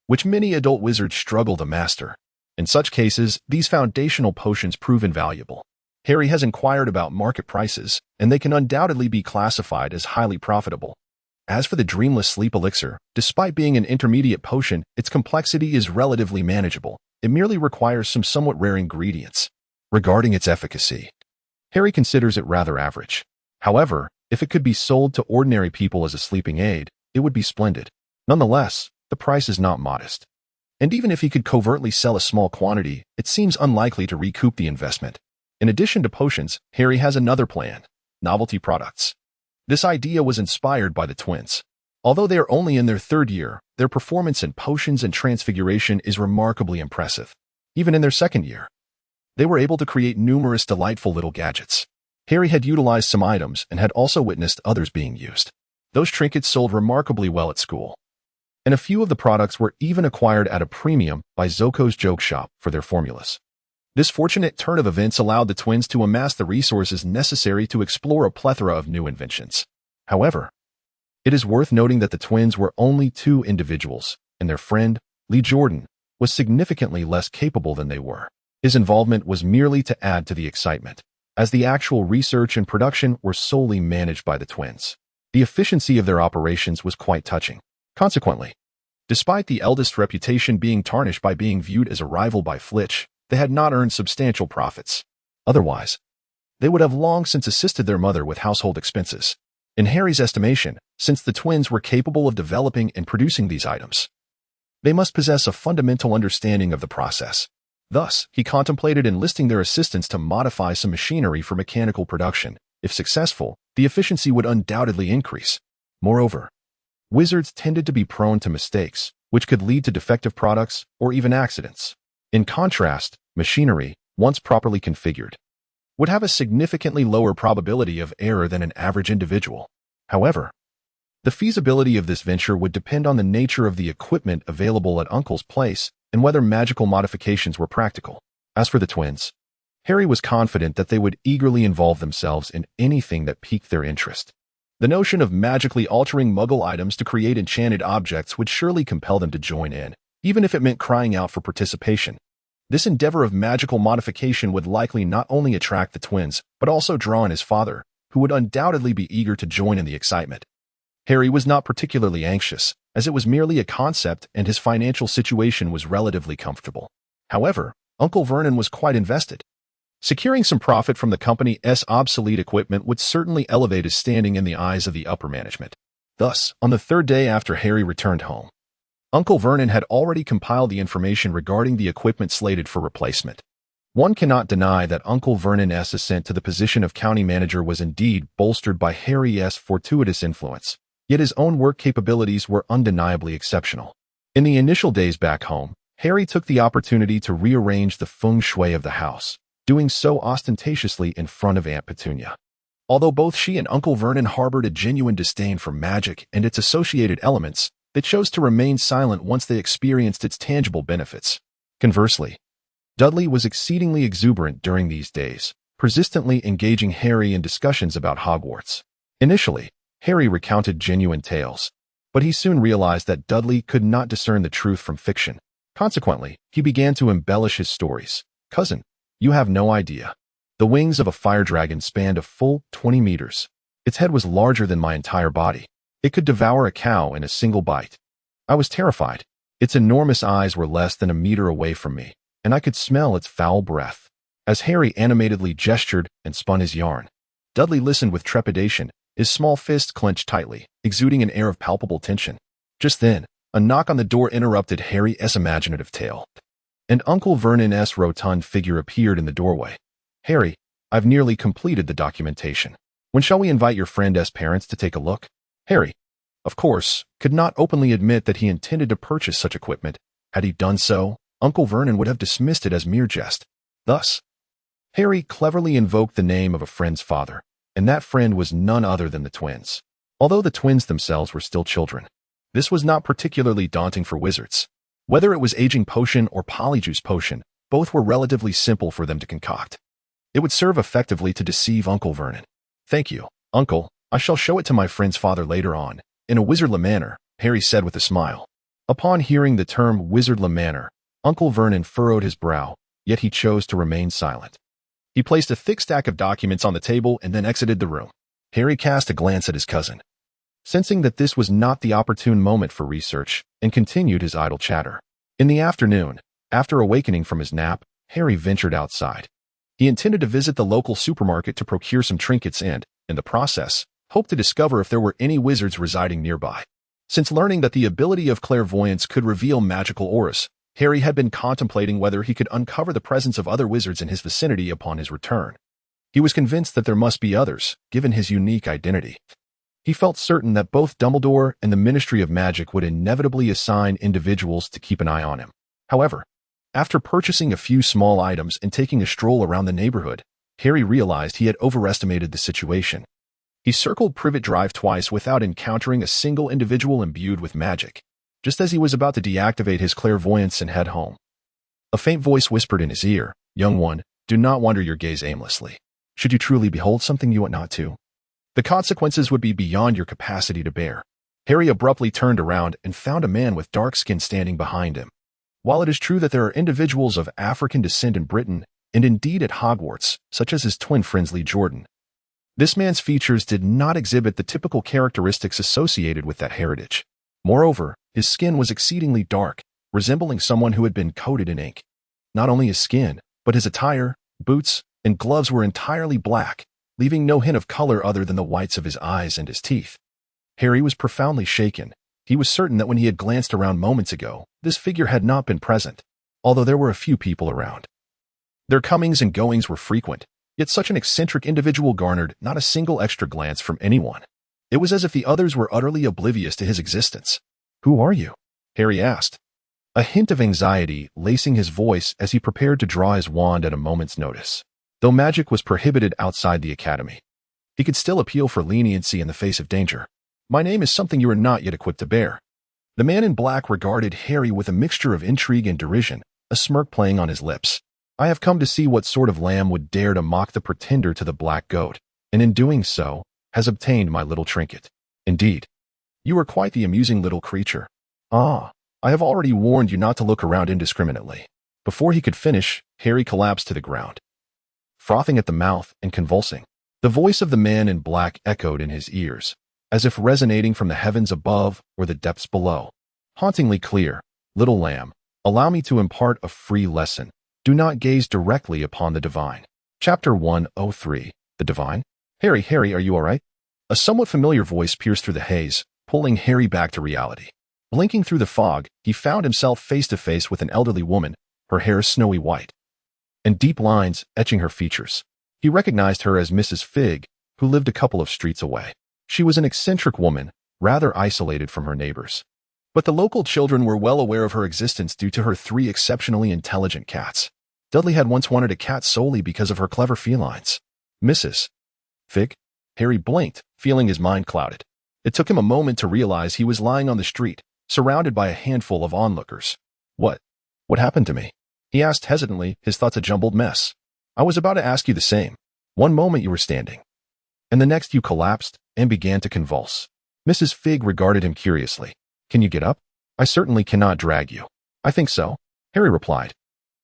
which many adult wizards struggle to master. In such cases, these foundational potions prove invaluable. Harry has inquired about market prices, and they can undoubtedly be classified as highly profitable. As for the Dreamless Sleep Elixir, despite being an intermediate potion, its complexity is relatively manageable. It merely requires some somewhat rare ingredients. Regarding its efficacy, Harry considers it rather average. However, if it could be sold to ordinary people as a sleeping aid, it would be splendid. Nonetheless, the price is not modest. And even if he could covertly sell a small quantity, it seems unlikely to recoup the investment. In addition to potions, Harry has another plan: novelty products. This idea was inspired by the twins. Although they are only in their third year, their performance in potions and transfiguration is remarkably impressive. Even in their second year, they were able to create numerous delightful little gadgets. Harry had utilized some items and had also witnessed others being used. Those trinkets sold remarkably well at school, and a few of the products were even acquired at a premium by Zoko's Joke Shop for their formulas. This fortunate turn of events allowed the twins to amass the resources necessary to explore a plethora of new inventions. However, it is worth noting that the twins were only two individuals, and their friend, Lee Jordan, was significantly less capable than they were. His involvement was merely to add to the excitement, as the actual research and production were solely managed by the twins. The efficiency of their operations was quite touching. Consequently, despite the eldest's reputation being tarnished by being viewed as a rival by Flitch, they had not earned substantial profits. Otherwise, they would have long since assisted their mother with household expenses. In Harry's estimation, since the twins were capable of developing and producing these items, they must possess a fundamental understanding of the process. Thus, he contemplated enlisting their assistance to modify some machinery for mechanical production. If successful, the efficiency would undoubtedly increase. Moreover, wizards tended to be prone to mistakes, which could lead to defective products or even accidents. In contrast, machinery, once properly configured, would have a significantly lower probability of error than an average individual. However, the feasibility of this venture would depend on the nature of the equipment available at Uncle's place and whether magical modifications were practical. As for the twins, Harry was confident that they would eagerly involve themselves in anything that piqued their interest. The notion of magically altering Muggle items to create enchanted objects would surely compel them to join in, even if it meant crying out for participation. This endeavor of magical modification would likely not only attract the twins, but also draw in his father, who would undoubtedly be eager to join in the excitement. Harry was not particularly anxious, as it was merely a concept and his financial situation was relatively comfortable. However, Uncle Vernon was quite invested. Securing some profit from the company's obsolete equipment would certainly elevate his standing in the eyes of the upper management. Thus, on the third day after Harry returned home, Uncle Vernon had already compiled the information regarding the equipment slated for replacement. One cannot deny that Uncle Vernon's ascent to the position of county manager was indeed bolstered by Harry's fortuitous influence, yet his own work capabilities were undeniably exceptional. In the initial days back home, Harry took the opportunity to rearrange the feng shui of the house, doing so ostentatiously in front of Aunt Petunia. Although both she and Uncle Vernon harbored a genuine disdain for magic and its associated elements, they chose to remain silent once they experienced its tangible benefits. Conversely, Dudley was exceedingly exuberant during these days, persistently engaging Harry in discussions about Hogwarts. Initially, Harry recounted genuine tales, but he soon realized that Dudley could not discern the truth from fiction. Consequently, he began to embellish his stories. "Cousin, you have no idea. The wings of a fire dragon spanned a full 20 meters. Its head was larger than my entire body. It could devour a cow in a single bite. I was terrified. Its enormous eyes were less than a meter away from me, and I could smell its foul breath." As Harry animatedly gestured and spun his yarn, Dudley listened with trepidation, his small fist clenched tightly, exuding an air of palpable tension. Just then, a knock on the door interrupted Harry's imaginative tale, and Uncle Vernon's rotund figure appeared in the doorway. "Harry, I've nearly completed the documentation. When shall we invite your friend's parents to take a look?" Harry, of course, could not openly admit that he intended to purchase such equipment. Had he done so, Uncle Vernon would have dismissed it as mere jest. Thus, Harry cleverly invoked the name of a friend's father, and that friend was none other than the twins. Although the twins themselves were still children, this was not particularly daunting for wizards. Whether it was aging potion or polyjuice potion, both were relatively simple for them to concoct. It would serve effectively to deceive Uncle Vernon. "Thank you, Uncle. I shall show it to my friend's father later on, in a wizardly manner, Harry said with a smile. Upon hearing the term wizardly manner, Uncle Vernon furrowed his brow, yet he chose to remain silent. He placed a thick stack of documents on the table and then exited the room. Harry cast a glance at his cousin, sensing that this was not the opportune moment for research, and continued his idle chatter. In the afternoon, after awakening from his nap, Harry ventured outside. He intended to visit the local supermarket to procure some trinkets and, in the process, hoped to discover if there were any wizards residing nearby. Since learning that the ability of clairvoyance could reveal magical auras, Harry had been contemplating whether he could uncover the presence of other wizards in his vicinity upon his return. He was convinced that there must be others, given his unique identity. He felt certain that both Dumbledore and the Ministry of Magic would inevitably assign individuals to keep an eye on him. However, after purchasing a few small items and taking a stroll around the neighborhood, Harry realized he had overestimated the situation. He circled Privet Drive twice without encountering a single individual imbued with magic, just as he was about to deactivate his clairvoyance and head home. A faint voice whispered in his ear, "Young one, do not wander your gaze aimlessly. Should you truly behold something you ought not to, the consequences would be beyond your capacity to bear." Harry abruptly turned around and found a man with dark skin standing behind him. While it is true that there are individuals of African descent in Britain, and indeed at Hogwarts, such as his twin Friendly Jordan, this man's features did not exhibit the typical characteristics associated with that heritage. Moreover, his skin was exceedingly dark, resembling someone who had been coated in ink. Not only his skin, but his attire, boots, and gloves were entirely black, leaving no hint of color other than the whites of his eyes and his teeth. Harry was profoundly shaken. He was certain that when he had glanced around moments ago, this figure had not been present, although there were a few people around. Their comings and goings were frequent, yet such an eccentric individual garnered not a single extra glance from anyone. It was as if the others were utterly oblivious to his existence. "Who are you?" Harry asked, a hint of anxiety lacing his voice as he prepared to draw his wand at a moment's notice. Though magic was prohibited outside the academy, he could still appeal for leniency in the face of danger. "My name is something you are not yet equipped to bear." The man in black regarded Harry with a mixture of intrigue and derision, a smirk playing on his lips. "I have come to see what sort of lamb would dare to mock the pretender to the black goat, and in doing so, has obtained my little trinket. Indeed, you are quite the amusing little creature. Ah, I have already warned you not to look around indiscriminately." Before he could finish, Harry collapsed to the ground, frothing at the mouth and convulsing. The voice of the man in black echoed in his ears, as if resonating from the heavens above or the depths below. Hauntingly clear, "Little lamb, allow me to impart a free lesson. Do not gaze directly upon the divine." Chapter 103, The Divine? Harry, are you all right?" A somewhat familiar voice pierced through the haze, pulling Harry back to reality. Blinking through the fog, he found himself face to face with an elderly woman, her hair snowy white, and deep lines etching her features. He recognized her as Mrs. Fig, who lived a couple of streets away. She was an eccentric woman, rather isolated from her neighbors. But the local children were well aware of her existence due to her 3 exceptionally intelligent cats. Dudley had once wanted a cat solely because of her clever felines. "Mrs. Fig?" Harry blinked, feeling his mind clouded. It took him a moment to realize he was lying on the street, surrounded by a handful of onlookers. What happened to me?" he asked hesitantly, his thoughts a jumbled mess. "I was about to ask you the same. One moment you were standing, and the next you collapsed and began to convulse." Mrs. Fig regarded him curiously. "Can you get up?" "I certainly cannot drag you." "I think so," Harry replied,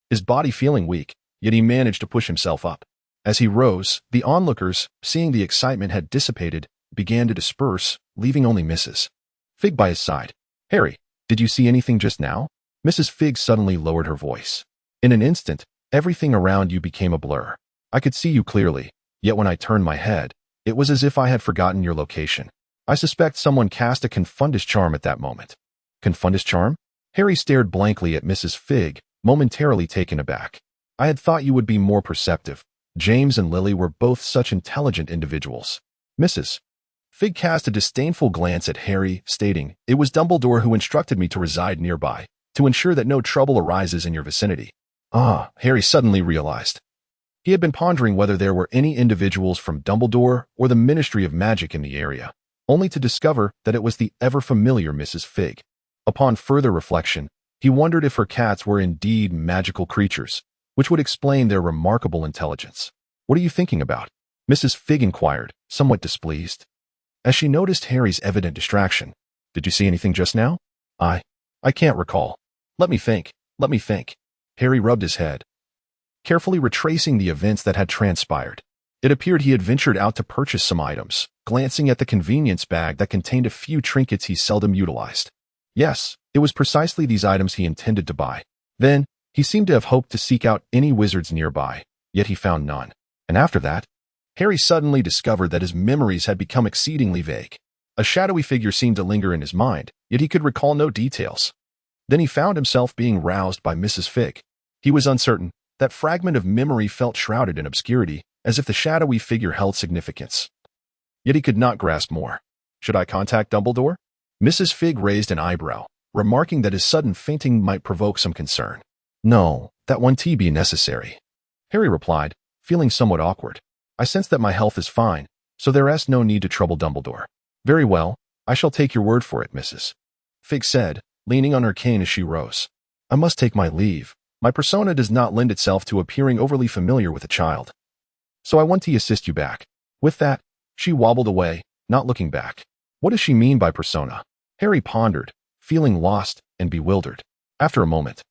his body feeling weak, yet he managed to push himself up. As he rose, the onlookers, seeing the excitement had dissipated, began to disperse, leaving only Mrs. Fig by his side. "Harry, did you see anything just now?" Mrs. Fig suddenly lowered her voice. "In an instant, everything around you became a blur. I could see you clearly, yet when I turned my head, it was as if I had forgotten your location. I suspect someone cast a confundus charm at that moment." "Confundus charm?" Harry stared blankly at Mrs. Fig, momentarily taken aback. "I had thought you would be more perceptive. James and Lily were both such intelligent individuals." Mrs. Fig cast a disdainful glance at Harry, stating, "It was Dumbledore who instructed me to reside nearby, to ensure that no trouble arises in your vicinity." Ah, Harry suddenly realized. He had been pondering whether there were any individuals from Dumbledore or the Ministry of Magic in the area, only to discover that it was the ever-familiar Mrs. Fig. Upon further reflection, he wondered if her cats were indeed magical creatures, which would explain their remarkable intelligence. "What are you thinking about?" Mrs. Fig inquired, somewhat displeased. as she noticed Harry's evident distraction. "Did you see anything just now?" I can't recall. Let me think. Harry rubbed his head, carefully retracing the events that had transpired. It appeared he had ventured out to purchase some items, glancing at the convenience bag that contained a few trinkets he seldom utilized. Yes, it was precisely these items he intended to buy. Then, he seemed to have hoped to seek out any wizards nearby, yet he found none. And after that, Harry suddenly discovered that his memories had become exceedingly vague. A shadowy figure seemed to linger in his mind, yet he could recall no details. Then he found himself being roused by Mrs. Fig. He was uncertain. That fragment of memory felt shrouded in obscurity, as if the shadowy figure held significance. Yet he could not grasp more. Should I contact Dumbledore? Mrs. Fig raised an eyebrow, remarking that his sudden fainting might provoke some concern. No, that won't be necessary. Harry replied, feeling somewhat awkward. I sense that my health is fine, so there is no need to trouble Dumbledore. Very well, I shall take your word for it, Mrs. Fig said, leaning on her cane as she rose. I must take my leave. My persona does not lend itself to appearing overly familiar with a child. So I want to assist you back. With that, she wobbled away, not looking back. What does she mean by persona? Harry pondered, feeling lost and bewildered. After a moment,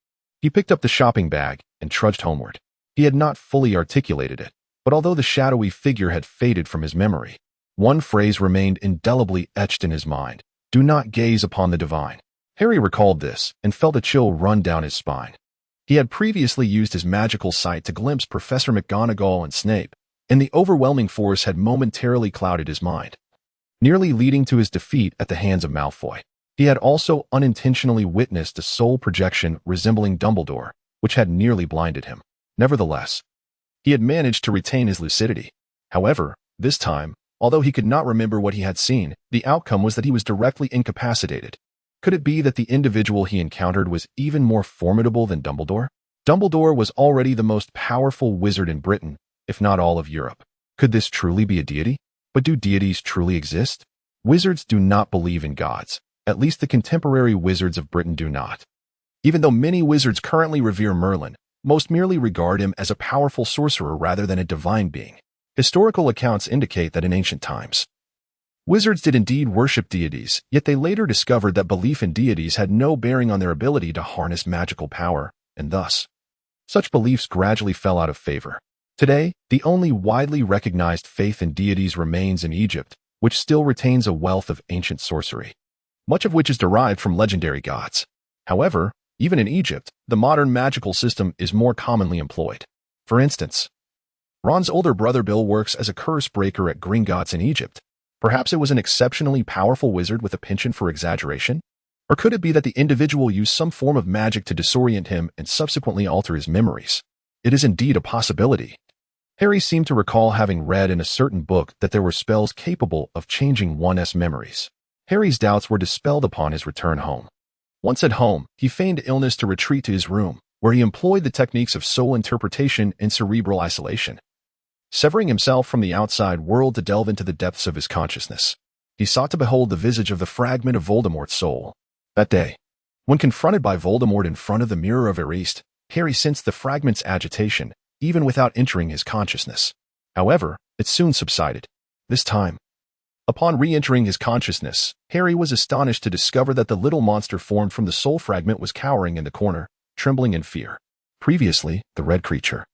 he picked up the shopping bag and trudged homeward. He had not fully articulated it, but although the shadowy figure had faded from his memory, one phrase remained indelibly etched in his mind. Do not gaze upon the divine. Harry recalled this and felt a chill run down his spine. He had previously used his magical sight to glimpse Professor McGonagall and Snape, and the overwhelming force had momentarily clouded his mind, nearly leading to his defeat at the hands of Malfoy. He had also unintentionally witnessed a soul projection resembling Dumbledore, which had nearly blinded him. Nevertheless, he had managed to retain his lucidity. However, this time, although he could not remember what he had seen, the outcome was that he was directly incapacitated. Could it be that the individual he encountered was even more formidable than Dumbledore? Dumbledore was already the most powerful wizard in Britain, if not all of Europe. Could this truly be a deity? But do deities truly exist? Wizards do not believe in gods. At least the contemporary wizards of Britain do not. Even though many wizards currently revere Merlin, most merely regard him as a powerful sorcerer rather than a divine being. Historical accounts indicate that in ancient times, wizards did indeed worship deities, yet they later discovered that belief in deities had no bearing on their ability to harness magical power, and thus, such beliefs gradually fell out of favor. Today, the only widely recognized faith in deities remains in Egypt, which still retains a wealth of ancient sorcery, much of which is derived from legendary gods. However, even in Egypt, the modern magical system is more commonly employed. For instance, Ron's older brother Bill works as a curse breaker at Gringotts in Egypt. Perhaps it was an exceptionally powerful wizard with a penchant for exaggeration? Or could it be that the individual used some form of magic to disorient him and subsequently alter his memories? It is indeed a possibility. Harry seemed to recall having read in a certain book that there were spells capable of changing one's memories. Harry's doubts were dispelled upon his return home. Once at home, he feigned illness to retreat to his room, where he employed the techniques of soul interpretation and cerebral isolation. Severing himself from the outside world to delve into the depths of his consciousness, he sought to behold the visage of the fragment of Voldemort's soul. That day, when confronted by Voldemort in front of the mirror of Erist, Harry sensed the fragment's agitation, even without entering his consciousness. However, it soon subsided. This time, upon re-entering his consciousness, Harry was astonished to discover that the little monster formed from the soul fragment was cowering in the corner, trembling in fear. Previously, the red creature,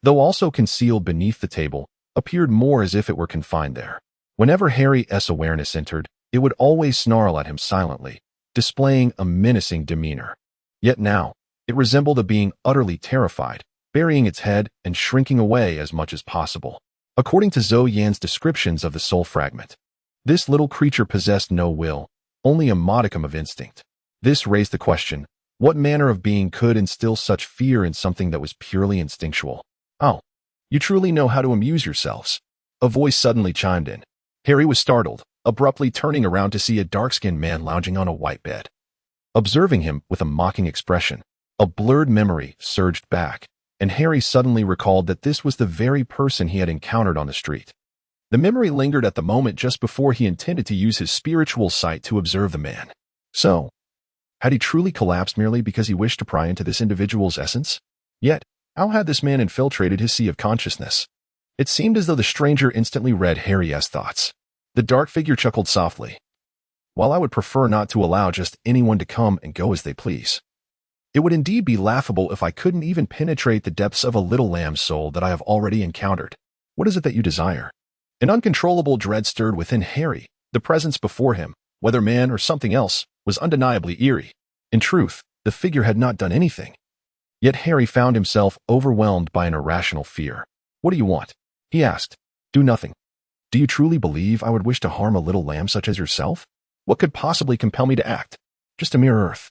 though also concealed beneath the table, appeared more as if it were confined there. Whenever Harry's awareness entered, it would always snarl at him silently, displaying a menacing demeanor. Yet now, it resembled a being utterly terrified, burying its head and shrinking away as much as possible. According to Zhou Yan's descriptions of the soul fragment, this little creature possessed no will, only a modicum of instinct. This raised the question, what manner of being could instill such fear in something that was purely instinctual? Oh, you truly know how to amuse yourselves. A voice suddenly chimed in. Harry was startled, abruptly turning around to see a dark-skinned man lounging on a white bed. Observing him with a mocking expression, a blurred memory surged back, and Harry suddenly recalled that this was the very person he had encountered on the street. The memory lingered at the moment just before he intended to use his spiritual sight to observe the man. So, had he truly collapsed merely because he wished to pry into this individual's essence? Yet, how had this man infiltrated his sea of consciousness? It seemed as though the stranger instantly read Harry's thoughts. The dark figure chuckled softly. While I would prefer not to allow just anyone to come and go as they please, it would indeed be laughable if I couldn't even penetrate the depths of a little lamb's soul that I have already encountered. What is it that you desire? An uncontrollable dread stirred within Harry. The presence before him, whether man or something else, was undeniably eerie. In truth, the figure had not done anything. Yet Harry found himself overwhelmed by an irrational fear. What do you want? He asked. Do nothing. Do you truly believe I would wish to harm a little lamb such as yourself? What could possibly compel me to act? Just a mere earth.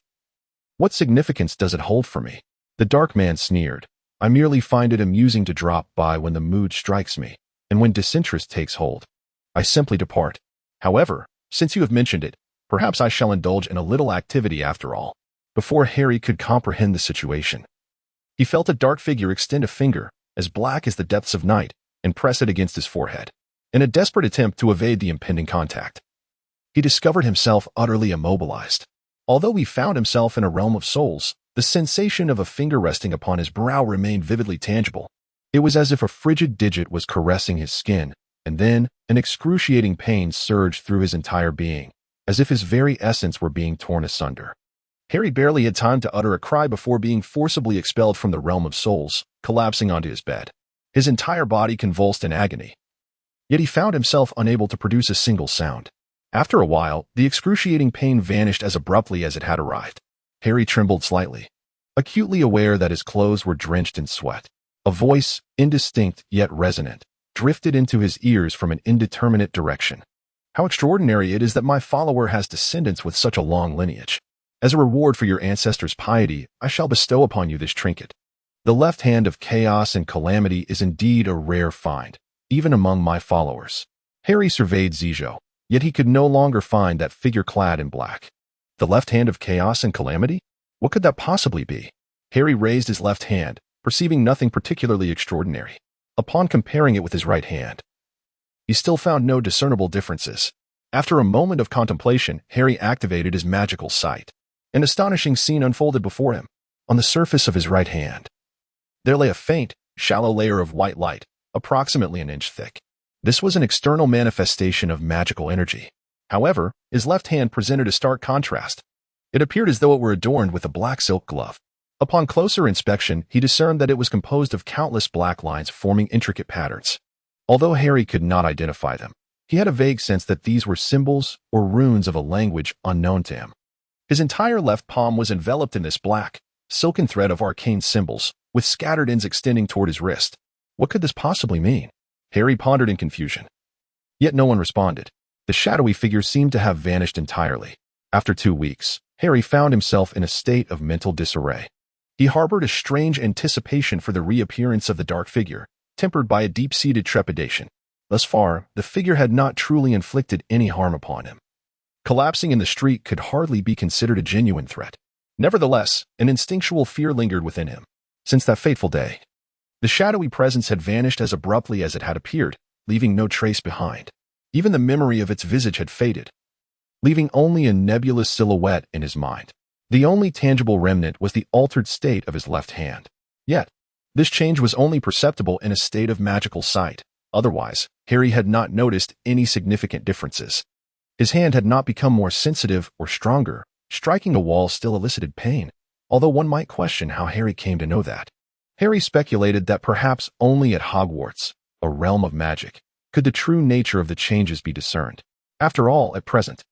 What significance does it hold for me? The dark man sneered. I merely find it amusing to drop by when the mood strikes me, and when disinterest takes hold, I simply depart. However, since you have mentioned it, perhaps I shall indulge in a little activity after all. Before Harry could comprehend the situation, he felt a dark figure extend a finger, as black as the depths of night, and press it against his forehead. In a desperate attempt to evade the impending contact, he discovered himself utterly immobilized. Although he found himself in a realm of souls, the sensation of a finger resting upon his brow remained vividly tangible. It was as if a frigid digit was caressing his skin, and then an excruciating pain surged through his entire being, as if his very essence were being torn asunder. Harry barely had time to utter a cry before being forcibly expelled from the realm of souls, collapsing onto his bed. His entire body convulsed in agony. Yet he found himself unable to produce a single sound. After a while, the excruciating pain vanished as abruptly as it had arrived. Harry trembled slightly, acutely aware that his clothes were drenched in sweat. A voice, indistinct yet resonant, drifted into his ears from an indeterminate direction. How extraordinary it is that my follower has descendants with such a long lineage. As a reward for your ancestors' piety, I shall bestow upon you this trinket. The left hand of chaos and calamity is indeed a rare find, even among my followers. Harry surveyed Zijo, yet he could no longer find that figure clad in black. The left hand of chaos and calamity? What could that possibly be? Harry raised his left hand, perceiving nothing particularly extraordinary. Upon comparing it with his right hand, he still found no discernible differences. After a moment of contemplation, Harry activated his magical sight. An astonishing scene unfolded before him. On the surface of his right hand, there lay a faint, shallow layer of white light, approximately an inch thick. This was an external manifestation of magical energy. However, his left hand presented a stark contrast. It appeared as though it were adorned with a black silk glove. Upon closer inspection, he discerned that it was composed of countless black lines forming intricate patterns. Although Harry could not identify them, he had a vague sense that these were symbols or runes of a language unknown to him. His entire left palm was enveloped in this black, silken thread of arcane symbols, with scattered ends extending toward his wrist. What could this possibly mean? Harry pondered in confusion. Yet no one responded. The shadowy figure seemed to have vanished entirely. After 2 weeks, Harry found himself in a state of mental disarray. He harbored a strange anticipation for the reappearance of the dark figure, tempered by a deep-seated trepidation. Thus far, the figure had not truly inflicted any harm upon him. Collapsing in the street could hardly be considered a genuine threat. Nevertheless, an instinctual fear lingered within him. Since that fateful day, the shadowy presence had vanished as abruptly as it had appeared, leaving no trace behind. Even the memory of its visage had faded, leaving only a nebulous silhouette in his mind. The only tangible remnant was the altered state of his left hand. Yet, this change was only perceptible in a state of magical sight. Otherwise, Harry had not noticed any significant differences. His hand had not become more sensitive or stronger. Striking a wall still elicited pain, although one might question how Harry came to know that. Harry speculated that perhaps only at Hogwarts, a realm of magic, could the true nature of the changes be discerned. After all, at present,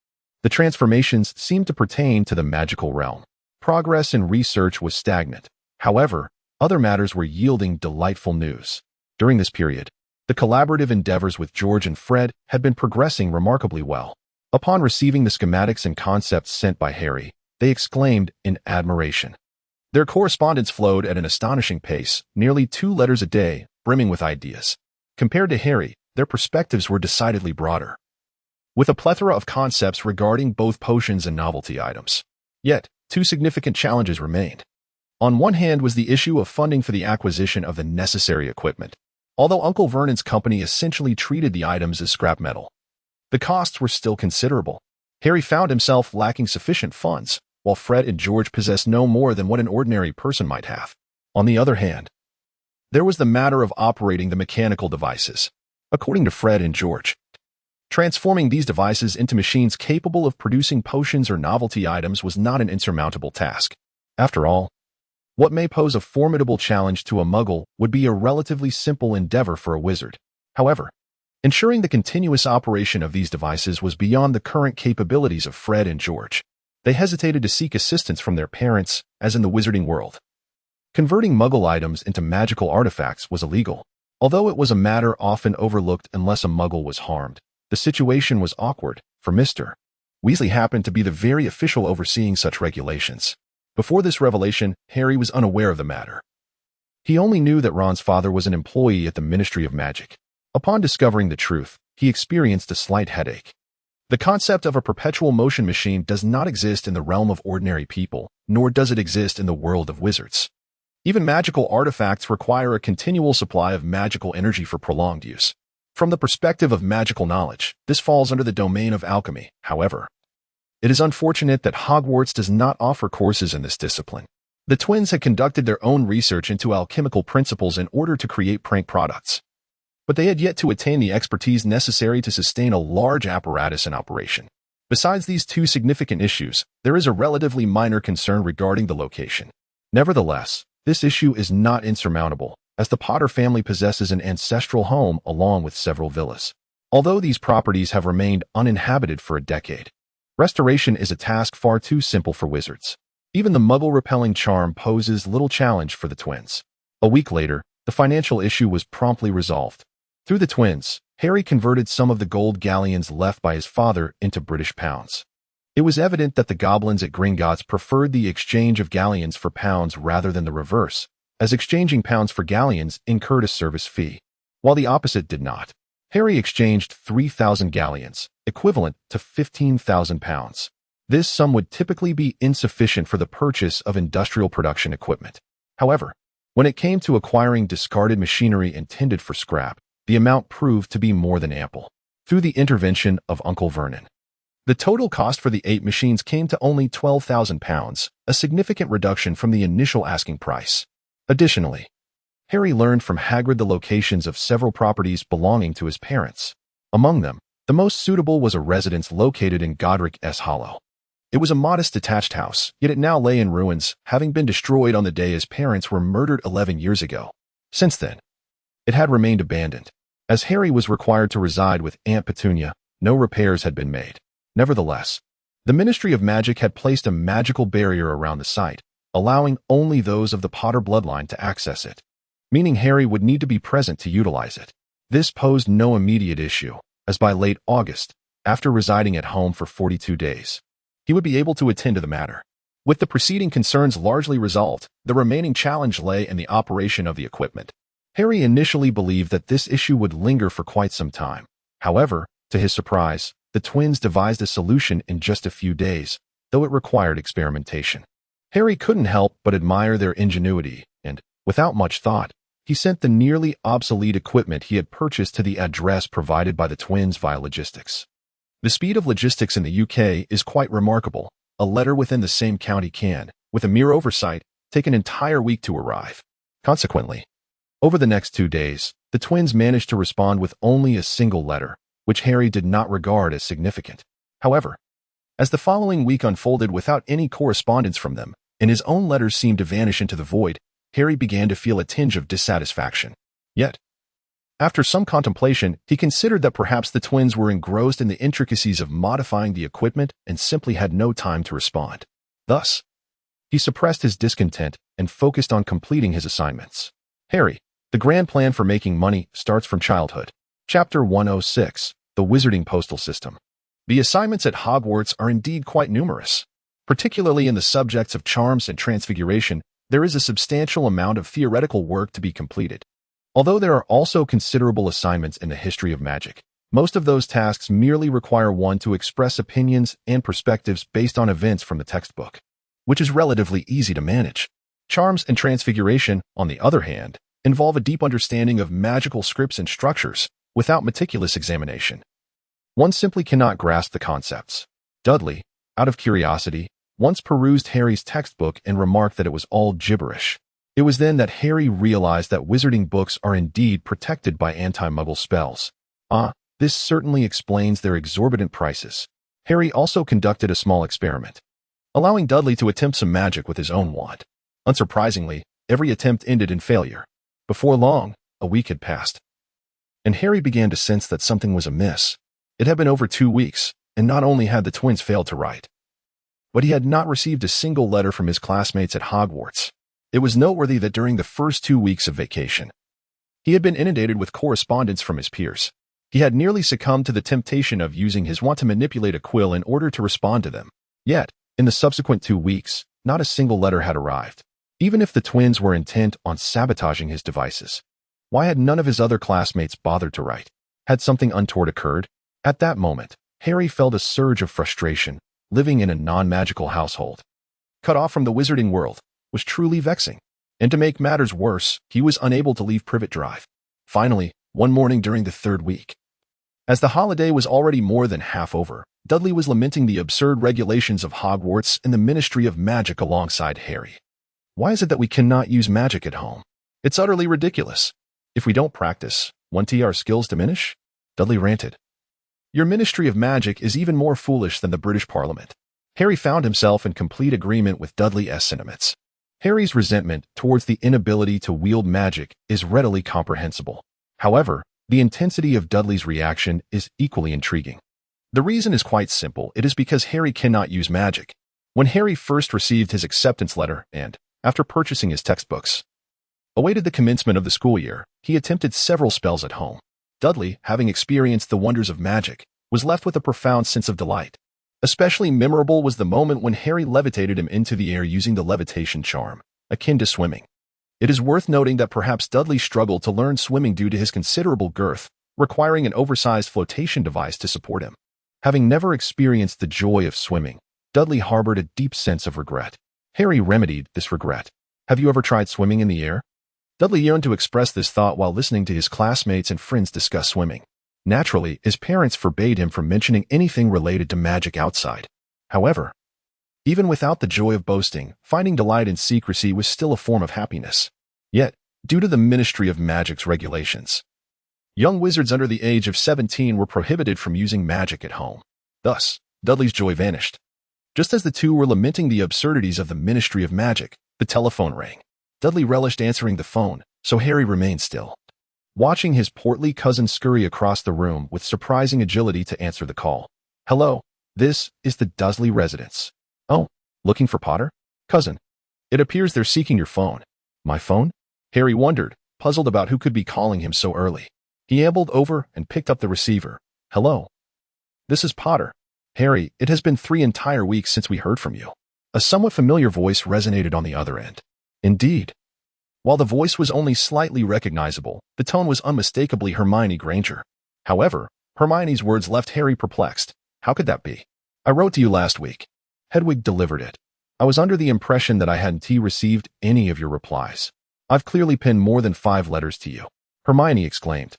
the transformations seemed to pertain to the magical realm. Progress in research was stagnant. However, other matters were yielding delightful news. During this period, the collaborative endeavors with George and Fred had been progressing remarkably well. Upon receiving the schematics and concepts sent by Harry, they exclaimed in admiration. Their correspondence flowed at an astonishing pace, nearly 2 letters a day, brimming with ideas. Compared to Harry, their perspectives were decidedly broader, with a plethora of concepts regarding both potions and novelty items. Yet, 2 significant challenges remained. On one hand was the issue of funding for the acquisition of the necessary equipment. Although Uncle Vernon's company essentially treated the items as scrap metal, the costs were still considerable. Harry found himself lacking sufficient funds, while Fred and George possessed no more than what an ordinary person might have. On the other hand, there was the matter of operating the mechanical devices. According to Fred and George, Transforming these devices into machines capable of producing potions or novelty items was not an insurmountable task. After all, what may pose a formidable challenge to a Muggle would be a relatively simple endeavor for a wizard. However, ensuring the continuous operation of these devices was beyond the current capabilities of Fred and George. They hesitated to seek assistance from their parents, as in the wizarding world. Converting Muggle items into magical artifacts was illegal, although it was a matter often overlooked unless a Muggle was harmed. The situation was awkward, for Mr. Weasley happened to be the very official overseeing such regulations. Before this revelation, Harry was unaware of the matter. He only knew that Ron's father was an employee at the Ministry of Magic. Upon discovering the truth, he experienced a slight headache. The concept of a perpetual motion machine does not exist in the realm of ordinary people, nor does it exist in the world of wizards. Even magical artifacts require a continual supply of magical energy for prolonged use. From the perspective of magical knowledge, this falls under the domain of alchemy. However, it is unfortunate that Hogwarts does not offer courses in this discipline. The twins had conducted their own research into alchemical principles in order to create prank products, but they had yet to attain the expertise necessary to sustain a large apparatus in operation. Besides these two significant issues, there is a relatively minor concern regarding the location. Nevertheless, this issue is not insurmountable, as the Potter family possesses an ancestral home along with several villas. Although these properties have remained uninhabited for a decade, restoration is a task far too simple for wizards. Even the Muggle-repelling charm poses little challenge for the twins. A week later, the financial issue was promptly resolved. Through the twins, Harry converted some of the gold galleons left by his father into British pounds. It was evident that the goblins at Gringotts preferred the exchange of galleons for pounds rather than the reverse, as exchanging pounds for galleons incurred a service fee, while the opposite did not. Harry exchanged 3,000 galleons, equivalent to 15,000 pounds. This sum would typically be insufficient for the purchase of industrial production equipment. However, when it came to acquiring discarded machinery intended for scrap, the amount proved to be more than ample. Through the intervention of Uncle Vernon, the total cost for the 8 machines came to only 12,000 pounds, a significant reduction from the initial asking price. Additionally, Harry learned from Hagrid the locations of several properties belonging to his parents. Among them, the most suitable was a residence located in Godric's Hollow. It was a modest detached house, yet it now lay in ruins, having been destroyed on the day his parents were murdered 11 years ago. Since then, it had remained abandoned. As Harry was required to reside with Aunt Petunia, no repairs had been made. Nevertheless, the Ministry of Magic had placed a magical barrier around the site, allowing only those of the Potter bloodline to access it, meaning Harry would need to be present to utilize it. This posed no immediate issue, as by late August, after residing at home for 42 days, he would be able to attend to the matter. With the preceding concerns largely resolved, the remaining challenge lay in the operation of the equipment. Harry initially believed that this issue would linger for quite some time. However, to his surprise, the twins devised a solution in just a few days, though it required experimentation. Harry couldn't help but admire their ingenuity, and, without much thought, he sent the nearly obsolete equipment he had purchased to the address provided by the twins via logistics. The speed of logistics in the UK is quite remarkable. A letter within the same county can, with a mere oversight, take an entire week to arrive. Consequently, over the next 2 days, the twins managed to respond with only a single letter, which Harry did not regard as significant. However, as the following week unfolded without any correspondence from them, and his own letters seemed to vanish into the void, Harry began to feel a tinge of dissatisfaction. Yet, after some contemplation, he considered that perhaps the twins were engrossed in the intricacies of modifying the equipment and simply had no time to respond. Thus, he suppressed his discontent and focused on completing his assignments. Harry, the grand plan for making money starts from childhood. Chapter 106, The Wizarding Postal System. The assignments at Hogwarts are indeed quite numerous. Particularly in the subjects of charms and transfiguration, there is a substantial amount of theoretical work to be completed. Although there are also considerable assignments in the history of magic, most of those tasks merely require one to express opinions and perspectives based on events from the textbook, which is relatively easy to manage. Charms and transfiguration, on the other hand, involve a deep understanding of magical scripts and structures without meticulous examination. One simply cannot grasp the concepts. Dudley, out of curiosity, once perused Harry's textbook and remarked that it was all gibberish. It was then that Harry realized that wizarding books are indeed protected by anti-Muggle spells. This certainly explains their exorbitant prices. Harry also conducted a small experiment, allowing Dudley to attempt some magic with his own wand. Unsurprisingly, every attempt ended in failure. Before long, a week had passed, and Harry began to sense that something was amiss. It had been over 2 weeks, and not only had the twins failed to write, but he had not received a single letter from his classmates at Hogwarts. It was noteworthy that during the first 2 weeks of vacation, he had been inundated with correspondence from his peers. He had nearly succumbed to the temptation of using his wand to manipulate a quill in order to respond to them. Yet, in the subsequent 2 weeks, not a single letter had arrived. Even if the twins were intent on sabotaging his devices, why had none of his other classmates bothered to write? Had something untoward occurred? At that moment, Harry felt a surge of frustration. Living in a non-magical household, cut off from the wizarding world, was truly vexing. And to make matters worse, he was unable to leave Privet Drive. Finally, one morning during the 3rd week, as the holiday was already more than half over, Dudley was lamenting the absurd regulations of Hogwarts and the Ministry of Magic alongside Harry. Why is it that we cannot use magic at home? It's utterly ridiculous. If we don't practice, won't our skills diminish? Dudley ranted. Your Ministry of Magic is even more foolish than the British Parliament. Harry found himself in complete agreement with Dudley's sentiments. Harry's resentment towards the inability to wield magic is readily comprehensible. However, the intensity of Dudley's reaction is equally intriguing. The reason is quite simple. It is because Harry cannot use magic. When Harry first received his acceptance letter and, after purchasing his textbooks, awaited the commencement of the school year, he attempted several spells at home. Dudley, having experienced the wonders of magic, was left with a profound sense of delight. Especially memorable was the moment when Harry levitated him into the air using the levitation charm, akin to swimming. It is worth noting that perhaps Dudley struggled to learn swimming due to his considerable girth, requiring an oversized flotation device to support him. Having never experienced the joy of swimming, Dudley harbored a deep sense of regret. Harry remedied this regret. Have you ever tried swimming in the air? Dudley yearned to express this thought while listening to his classmates and friends discuss swimming. Naturally, his parents forbade him from mentioning anything related to magic outside. However, even without the joy of boasting, finding delight in secrecy was still a form of happiness. Yet, due to the Ministry of Magic's regulations, young wizards under the age of 17 were prohibited from using magic at home. Thus, Dudley's joy vanished. Just as the two were lamenting the absurdities of the Ministry of Magic, the telephone rang. Dudley relished answering the phone, so Harry remained still, watching his portly cousin scurry across the room with surprising agility to answer the call. Hello, this is the Dursley residence. Oh, looking for Potter? Cousin, it appears they're seeking your phone. My phone? Harry wondered, puzzled about who could be calling him so early. He ambled over and picked up the receiver. Hello. This is Potter. Harry, it has been 3 entire weeks since we heard from you. A somewhat familiar voice resonated on the other end. Indeed. While the voice was only slightly recognizable, the tone was unmistakably Hermione Granger. However, Hermione's words left Harry perplexed. How could that be? I wrote to you last week. Hedwig delivered it. I was under the impression that I hadn't received any of your replies. I've clearly penned more than 5 letters to you. Hermione exclaimed.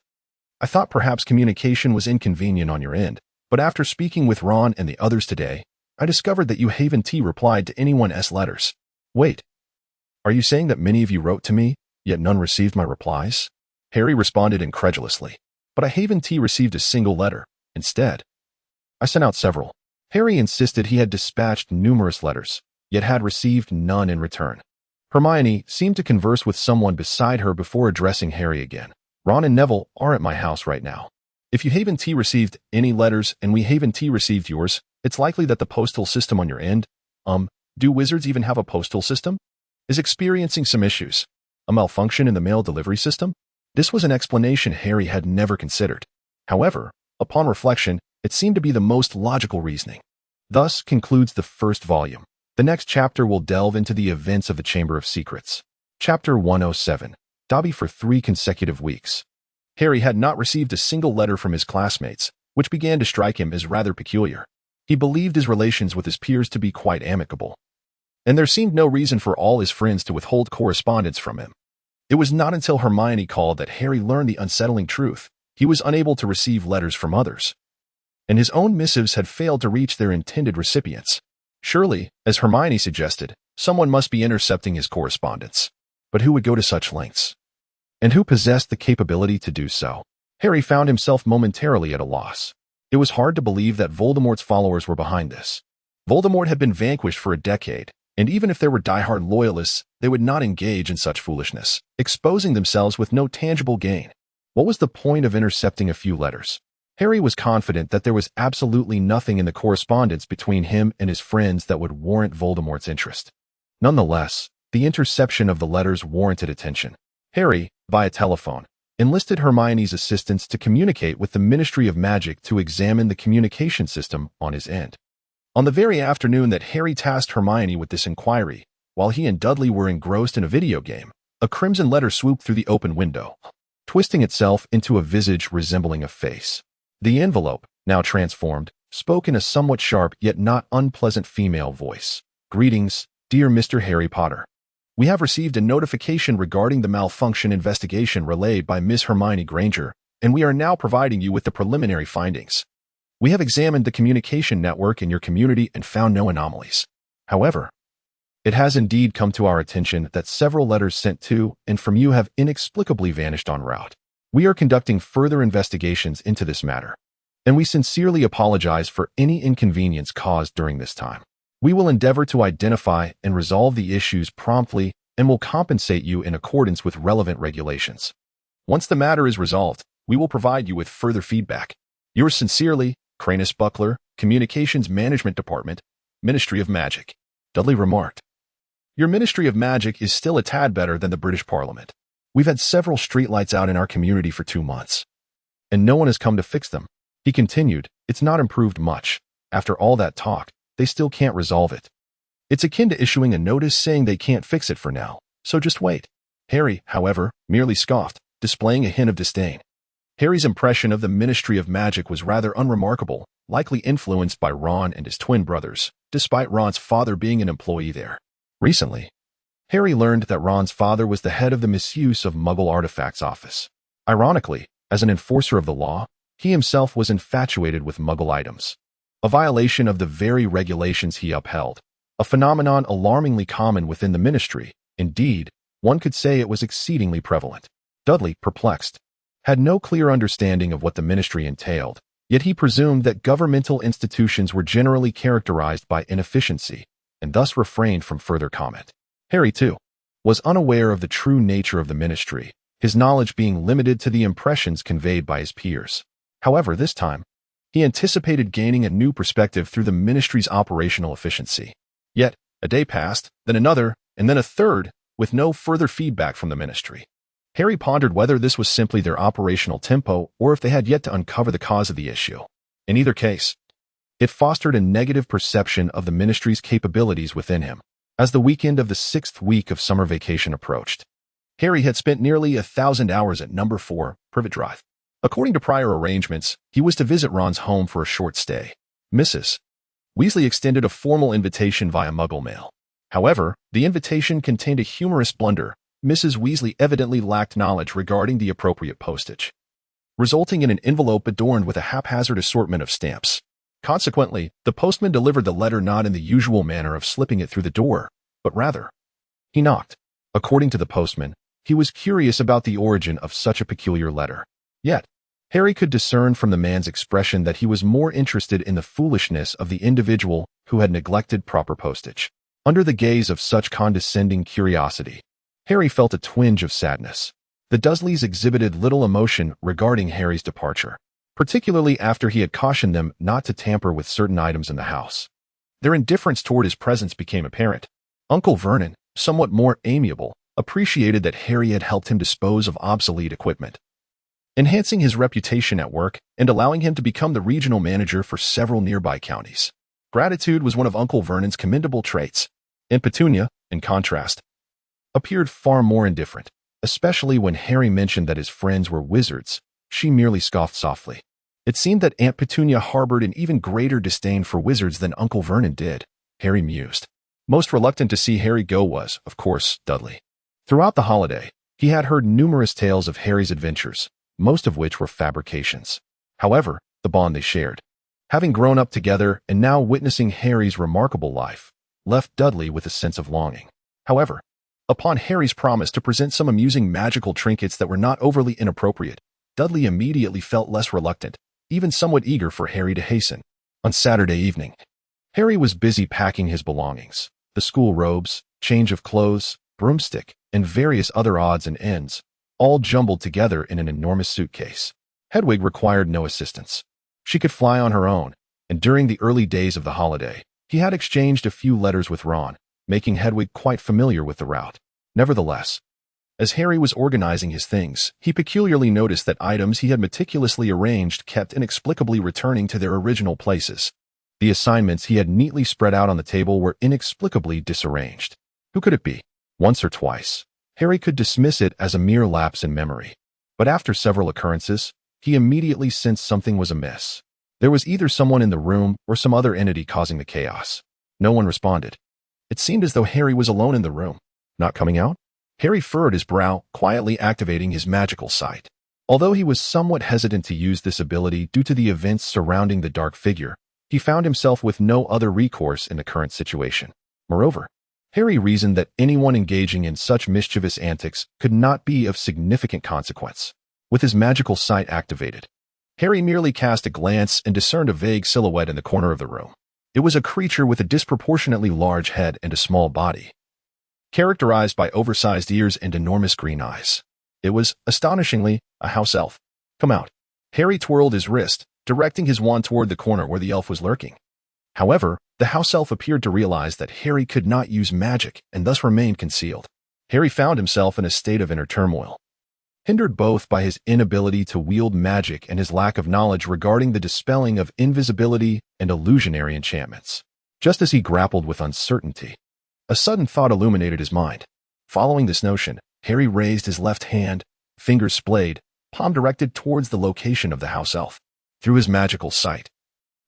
I thought perhaps communication was inconvenient on your end, but after speaking with Ron and the others today, I discovered that you haven't replied to anyone's letters. Wait. Are you saying that many of you wrote to me, yet none received my replies? Harry responded incredulously. But I haven't received a single letter. Instead, I sent out several. Harry insisted he had dispatched numerous letters, yet had received none in return. Hermione seemed to converse with someone beside her before addressing Harry again. Ron and Neville are at my house right now. If you haven't received any letters and we haven't received yours, it's likely that the postal system on your end, do wizards even have a postal system? Is experiencing some issues. A malfunction in the mail delivery system? This was an explanation Harry had never considered. However, upon reflection, it seemed to be the most logical reasoning. Thus concludes the first volume. The next chapter will delve into the events of the Chamber of Secrets. Chapter 107. Dobby for 3 consecutive weeks. Harry had not received a single letter from his classmates, which began to strike him as rather peculiar. He believed his relations with his peers to be quite amicable, and there seemed no reason for all his friends to withhold correspondence from him. It was not until Hermione called that Harry learned the unsettling truth. He was unable to receive letters from others, and his own missives had failed to reach their intended recipients. Surely, as Hermione suggested, someone must be intercepting his correspondence. But who would go to such lengths? And who possessed the capability to do so? Harry found himself momentarily at a loss. It was hard to believe that Voldemort's followers were behind this. Voldemort had been vanquished for a decade, and even if there were diehard loyalists, they would not engage in such foolishness, exposing themselves with no tangible gain. What was the point of intercepting a few letters? Harry was confident that there was absolutely nothing in the correspondence between him and his friends that would warrant Voldemort's interest. Nonetheless, the interception of the letters warranted attention. Harry, via telephone, enlisted Hermione's assistance to communicate with the Ministry of Magic to examine the communication system on his end. On the very afternoon that Harry tasked Hermione with this inquiry, while he and Dudley were engrossed in a video game, a crimson letter swooped through the open window, twisting itself into a visage resembling a face. The envelope, now transformed, spoke in a somewhat sharp yet not unpleasant female voice. "Greetings, dear Mr. Harry Potter. We have received a notification regarding the malfunction investigation relayed by Miss Hermione Granger, and we are now providing you with the preliminary findings. We have examined the communication network in your community and found no anomalies. However, it has indeed come to our attention that several letters sent to and from you have inexplicably vanished en route. We are conducting further investigations into this matter, and we sincerely apologize for any inconvenience caused during this time. We will endeavor to identify and resolve the issues promptly and will compensate you in accordance with relevant regulations. Once the matter is resolved, we will provide you with further feedback. Yours sincerely, Cranus Buckler, Communications Management Department, Ministry of Magic." Dudley remarked. "Your Ministry of Magic is still a tad better than the British Parliament. We've had several streetlights out in our community for 2 months, and no one has come to fix them." He continued, "It's not improved much. After all that talk, they still can't resolve it. It's akin to issuing a notice saying they can't fix it for now, so just wait." Harry, however, merely scoffed, displaying a hint of disdain. Harry's impression of the Ministry of Magic was rather unremarkable, likely influenced by Ron and his twin brothers, despite Ron's father being an employee there. Recently, Harry learned that Ron's father was the head of the Misuse of Muggle Artifacts Office. Ironically, as an enforcer of the law, he himself was infatuated with Muggle items, a violation of the very regulations he upheld, a phenomenon alarmingly common within the Ministry. Indeed, one could say it was exceedingly prevalent. Dudley, perplexed, had no clear understanding of what the Ministry entailed, yet he presumed that governmental institutions were generally characterized by inefficiency, and thus refrained from further comment. Harry, too, was unaware of the true nature of the Ministry, his knowledge being limited to the impressions conveyed by his peers. However, this time, he anticipated gaining a new perspective through the Ministry's operational efficiency. Yet, a day passed, then another, and then a third, with no further feedback from the Ministry. Harry pondered whether this was simply their operational tempo or if they had yet to uncover the cause of the issue. In either case, it fostered a negative perception of the Ministry's capabilities within him. As the weekend of the 6th week of summer vacation approached, Harry had spent nearly 1,000 hours at number 4, Privet Drive. According to prior arrangements, he was to visit Ron's home for a short stay. Mrs. Weasley extended a formal invitation via Muggle mail. However, the invitation contained a humorous blunder. Mrs. Weasley evidently lacked knowledge regarding the appropriate postage, resulting in an envelope adorned with a haphazard assortment of stamps. Consequently, the postman delivered the letter not in the usual manner of slipping it through the door, but rather, he knocked. According to the postman, he was curious about the origin of such a peculiar letter. Yet, Harry could discern from the man's expression that he was more interested in the foolishness of the individual who had neglected proper postage. Under the gaze of such condescending curiosity, Harry felt a twinge of sadness. The Dursleys exhibited little emotion regarding Harry's departure, particularly after he had cautioned them not to tamper with certain items in the house. Their indifference toward his presence became apparent. Uncle Vernon, somewhat more amiable, appreciated that Harry had helped him dispose of obsolete equipment, enhancing his reputation at work and allowing him to become the regional manager for several nearby counties. Gratitude was one of Uncle Vernon's commendable traits. Aunt Petunia, in contrast, appeared far more indifferent, especially when Harry mentioned that his friends were wizards. She merely scoffed softly. It seemed that Aunt Petunia harbored an even greater disdain for wizards than Uncle Vernon did, Harry mused. Most reluctant to see Harry go was, of course, Dudley. Throughout the holiday, he had heard numerous tales of Harry's adventures, most of which were fabrications. However, the bond they shared, having grown up together and now witnessing Harry's remarkable life, left Dudley with a sense of longing. However, upon Harry's promise to present some amusing magical trinkets that were not overly inappropriate, Dudley immediately felt less reluctant, even somewhat eager for Harry to hasten. On Saturday evening, Harry was busy packing his belongings. The school robes, change of clothes, broomstick, and various other odds and ends, all jumbled together in an enormous suitcase. Hedwig required no assistance. She could fly on her own, and during the early days of the holiday, he had exchanged a few letters with Ron, making Hedwig quite familiar with the route. Nevertheless, as Harry was organizing his things, he peculiarly noticed that items he had meticulously arranged kept inexplicably returning to their original places. The assignments he had neatly spread out on the table were inexplicably disarranged. Who could it be? Once or twice, Harry could dismiss it as a mere lapse in memory. But after several occurrences, he immediately sensed something was amiss. There was either someone in the room or some other entity causing the chaos. No one responded. It seemed as though Harry was alone in the room. Not coming out? Harry furrowed his brow, quietly activating his magical sight. Although he was somewhat hesitant to use this ability due to the events surrounding the dark figure, he found himself with no other recourse in the current situation. Moreover, Harry reasoned that anyone engaging in such mischievous antics could not be of significant consequence. With his magical sight activated, Harry merely cast a glance and discerned a vague silhouette in the corner of the room. It was a creature with a disproportionately large head and a small body, characterized by oversized ears and enormous green eyes. It was, astonishingly, a house elf. Come out. Harry twirled his wrist, directing his wand toward the corner where the elf was lurking. However, the house elf appeared to realize that Harry could not use magic and thus remained concealed. Harry found himself in a state of inner turmoil, hindered both by his inability to wield magic and his lack of knowledge regarding the dispelling of invisibility and illusionary enchantments. Just as he grappled with uncertainty, a sudden thought illuminated his mind. Following this notion, Harry raised his left hand, fingers splayed, palm directed towards the location of the house elf. Through his magical sight,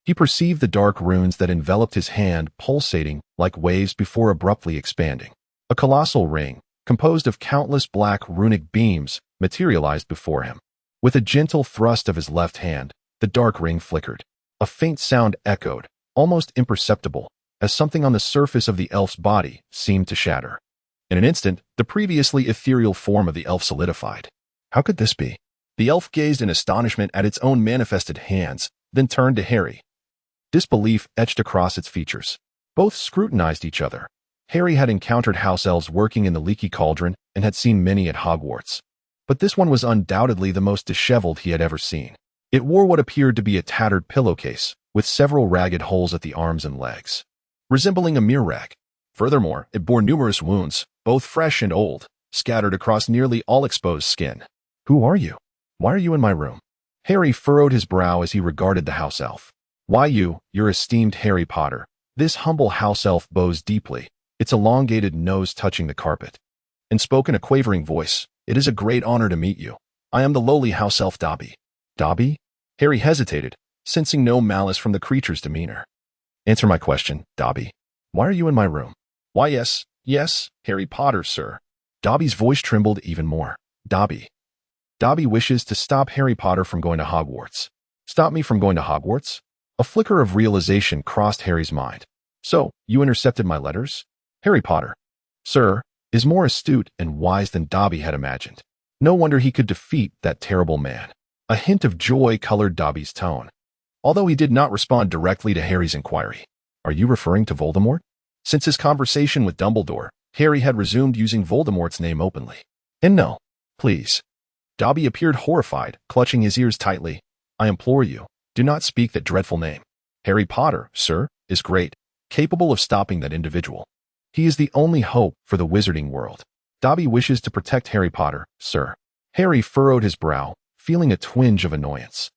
he perceived the dark runes that enveloped his hand pulsating like waves before abruptly expanding. A colossal ring, composed of countless black runic beams, materialized before him. With a gentle thrust of his left hand, the dark ring flickered. A faint sound echoed, almost imperceptible, as something on the surface of the elf's body seemed to shatter. In an instant, the previously ethereal form of the elf solidified. How could this be? The elf gazed in astonishment at its own manifested hands, then turned to Harry. Disbelief etched across its features. Both scrutinized each other. Harry had encountered house elves working in the leaky cauldron and had seen many at Hogwarts. But this one was undoubtedly the most disheveled he had ever seen. It wore what appeared to be a tattered pillowcase, with several ragged holes at the arms and legs, resembling a mirror rack. Furthermore, it bore numerous wounds, both fresh and old, scattered across nearly all exposed skin. Who are you? Why are you in my room? Harry furrowed his brow as he regarded the house elf. Why you, your esteemed Harry Potter? This humble house elf bows deeply, its elongated nose touching the carpet, and spoke in a quavering voice. It is a great honor to meet you. I am the lowly house elf Dobby. Dobby? Harry hesitated, sensing no malice from the creature's demeanor. Answer my question, Dobby. Why are you in my room? Why, yes, Harry Potter, sir. Dobby's voice trembled even more. Dobby. Dobby wishes to stop Harry Potter from going to Hogwarts. Stop me from going to Hogwarts? A flicker of realization crossed Harry's mind. So, you intercepted my letters? Harry Potter, sir, is more astute and wise than Dobby had imagined. No wonder he could defeat that terrible man. A hint of joy colored Dobby's tone, although he did not respond directly to Harry's inquiry. Are you referring to Voldemort? Since his conversation with Dumbledore, Harry had resumed using Voldemort's name openly. And no, please. Dobby appeared horrified, clutching his ears tightly. I implore you, do not speak that dreadful name. Harry Potter, sir, is great, capable of stopping that individual. He is the only hope for the wizarding world. Dobby wishes to protect Harry Potter, sir. Harry furrowed his brow, feeling a twinge of annoyance.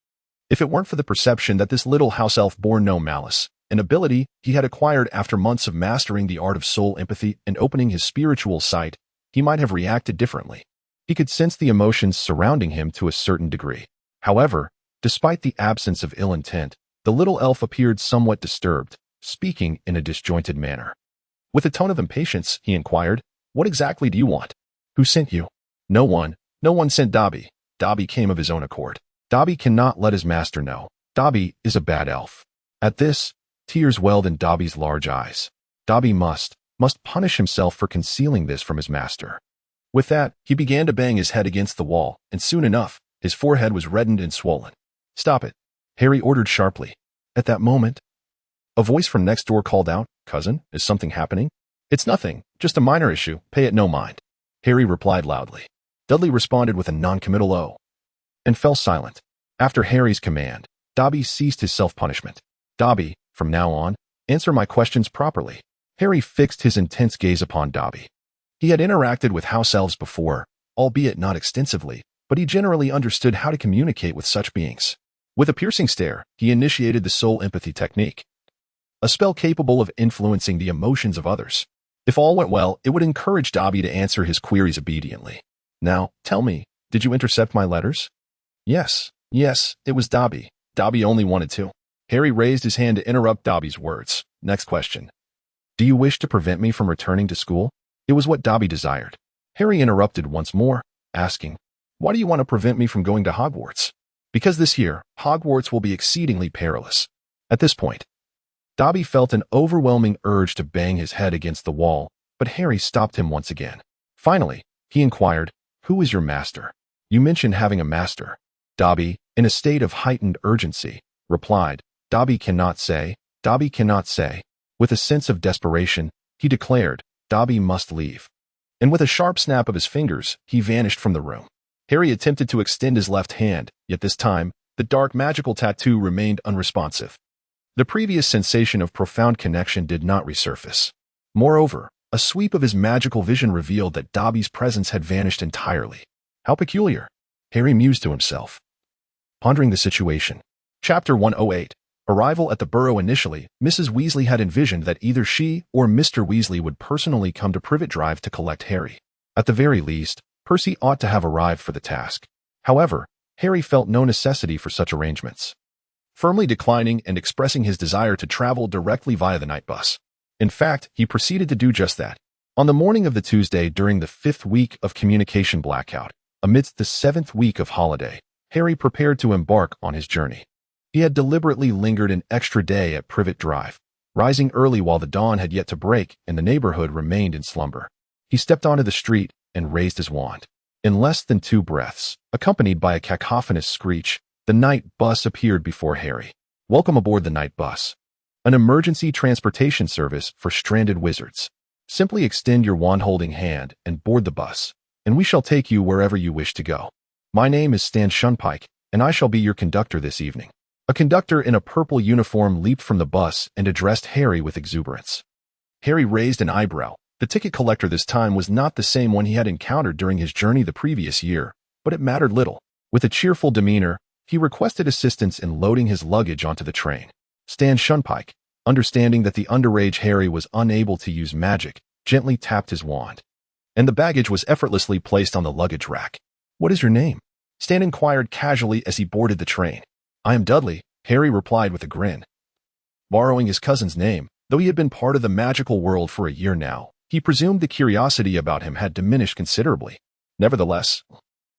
If it weren't for the perception that this little house elf bore no malice, an ability he had acquired after months of mastering the art of soul empathy and opening his spiritual sight, he might have reacted differently. He could sense the emotions surrounding him to a certain degree. However, despite the absence of ill intent, the little elf appeared somewhat disturbed, speaking in a disjointed manner. With a tone of impatience, he inquired, What exactly do you want? Who sent you? No one sent Dobby. Dobby came of his own accord. Dobby cannot let his master know. Dobby is a bad elf. At this, tears welled in Dobby's large eyes. Dobby must punish himself for concealing this from his master. With that, he began to bang his head against the wall, and soon enough, His forehead was reddened and swollen. "Stop it," Harry ordered sharply. At that moment, a voice from next door called out, "Cousin, is something happening?" "It's nothing, just a minor issue, pay it no mind," Harry replied loudly. Dudley responded with a non-committal "oh," and fell silent. After Harry's command, Dobby ceased his self-punishment. "Dobby, from now on, answer my questions properly." Harry fixed his intense gaze upon Dobby. He had interacted with house elves before, albeit not extensively, but he generally understood how to communicate with such beings. With a piercing stare, he initiated the soul empathy technique, a spell capable of influencing the emotions of others. If all went well, it would encourage Dobby to answer his queries obediently. "Now, tell me, did you intercept my letters?" Yes, it was Dobby. Dobby only wanted to. Harry raised his hand to interrupt Dobby's words. "Next question. Do you wish to prevent me from returning to school?" It was what Dobby desired. Harry interrupted once more, asking, "Why do you want to prevent me from going to Hogwarts?" "Because this year, Hogwarts will be exceedingly perilous." At this point, Dobby felt an overwhelming urge to bang his head against the wall, but Harry stopped him once again. Finally, he inquired, "Who is your master?" "You mentioned having a master." Dobby, in a state of heightened urgency, replied, Dobby cannot say. With a sense of desperation, he declared, "Dobby must leave." And with a sharp snap of his fingers, he vanished from the room. Harry attempted to extend his left hand, yet this time, the dark magical tattoo remained unresponsive. The previous sensation of profound connection did not resurface. Moreover, a sweep of his magical vision revealed that Dobby's presence had vanished entirely. How peculiar, Harry mused to himself. Pondering the situation. Chapter 108. Arrival at the Burrow. Initially, Mrs. Weasley had envisioned that either she or Mr. Weasley would personally come to Privet Drive to collect Harry. At the very least, Percy ought to have arrived for the task. However, Harry felt no necessity for such arrangements, firmly declining and expressing his desire to travel directly via the night bus. In fact, he proceeded to do just that. On the morning of the Tuesday during the 5th week of communication blackout, amidst the 7th week of holiday, Harry prepared to embark on his journey. He had deliberately lingered an extra day at Privet Drive, rising early while the dawn had yet to break and the neighborhood remained in slumber. He stepped onto the street and raised his wand. In less than 2 breaths, accompanied by a cacophonous screech, the night bus appeared before Harry. Welcome aboard the night bus, an emergency transportation service for stranded wizards. Simply extend your wand-holding hand and board the bus, and we shall take you wherever you wish to go. My name is Stan Shunpike, and I shall be your conductor this evening. A conductor in a purple uniform leaped from the bus and addressed Harry with exuberance. Harry raised an eyebrow. The ticket collector this time was not the same one he had encountered during his journey the previous year, but it mattered little. With a cheerful demeanor, he requested assistance in loading his luggage onto the train. Stan Shunpike, understanding that the underage Harry was unable to use magic, gently tapped his wand, and the baggage was effortlessly placed on the luggage rack. What is your name? Stan inquired casually as he boarded the train. I am Dudley, Harry replied with a grin. Borrowing his cousin's name, though he had been part of the magical world for a year now, he presumed the curiosity about him had diminished considerably. Nevertheless,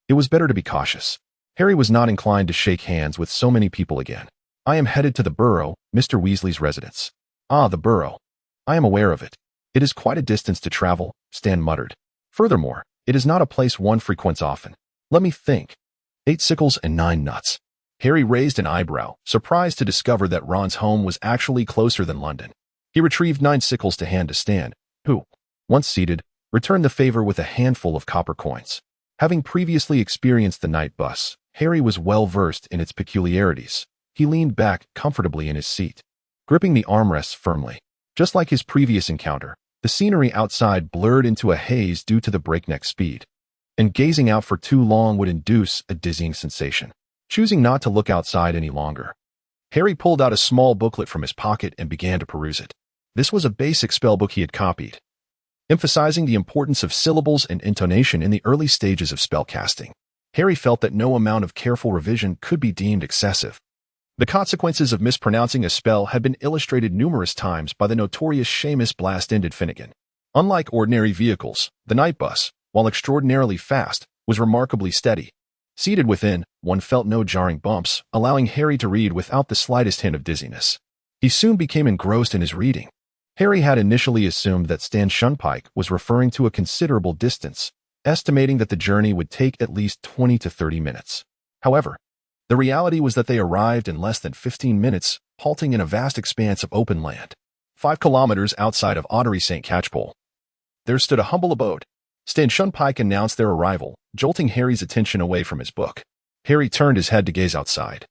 it was better to be cautious. Harry was not inclined to shake hands with so many people again. I am headed to the Burrow, Mr. Weasley's residence. Ah, the Burrow. I am aware of it. It is quite a distance to travel, Stan muttered. Furthermore, it is not a place one frequents often. Let me think. 8 sickles and 9 nuts. Harry raised an eyebrow, surprised to discover that Ron's home was actually closer than London. He retrieved 9 sickles to hand to Stan, who, once seated, returned the favor with a handful of copper coins. Having previously experienced the night bus, Harry was well versed in its peculiarities. He leaned back comfortably in his seat, gripping the armrests firmly. Just like his previous encounter, the scenery outside blurred into a haze due to the breakneck speed, and gazing out for too long would induce a dizzying sensation. Choosing not to look outside any longer, Harry pulled out a small booklet from his pocket and began to peruse it. This was a basic spellbook he had copied, emphasizing the importance of syllables and intonation in the early stages of spellcasting. Harry felt that no amount of careful revision could be deemed excessive. The consequences of mispronouncing a spell had been illustrated numerous times by the notorious Seamus Blast-Ended Finnegan. Unlike ordinary vehicles, the night bus, while extraordinarily fast, was remarkably steady. Seated within, one felt no jarring bumps, allowing Harry to read without the slightest hint of dizziness. He soon became engrossed in his reading. Harry had initially assumed that Stan Shunpike was referring to a considerable distance, estimating that the journey would take at least 20 to 30 minutes. However, the reality was that they arrived in less than 15 minutes, halting in a vast expanse of open land, 5 kilometers outside of Ottery St. Catchpole. There stood a humble abode. Stanchion Pike announced their arrival, jolting Harry's attention away from his book. Harry turned his head to gaze outside,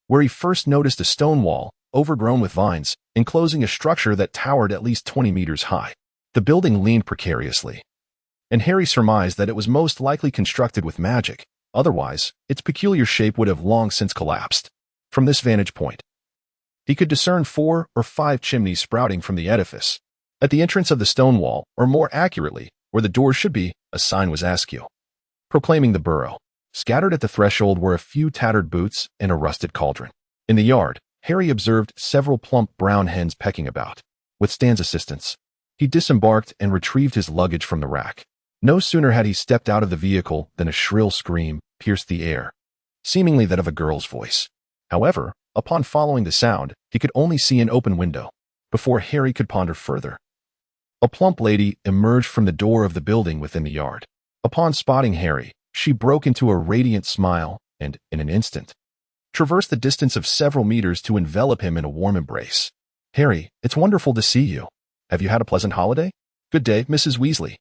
where he first noticed a stone wall, overgrown with vines, enclosing a structure that towered at least 20 meters high. The building leaned precariously, and Harry surmised that it was most likely constructed with magic. Otherwise, its peculiar shape would have long since collapsed. From this vantage point, he could discern 4 or 5 chimneys sprouting from the edifice. At the entrance of the stone wall, or more accurately, where the door should be, a sign was askew, proclaiming the burrow. Scattered at the threshold were a few tattered boots and a rusted cauldron. In the yard, Harry observed several plump brown hens pecking about. With Stan's assistance, he disembarked and retrieved his luggage from the rack. No sooner had he stepped out of the vehicle than a shrill scream pierced the air, seemingly that of a girl's voice. However, upon following the sound, he could only see an open window. Before Harry could ponder further, a plump lady emerged from the door of the building within the yard. Upon spotting Harry, she broke into a radiant smile and, in an instant, traversed the distance of several meters to envelop him in a warm embrace. "Harry, it's wonderful to see you. Have you had a pleasant holiday?" "Good day, Mrs. Weasley."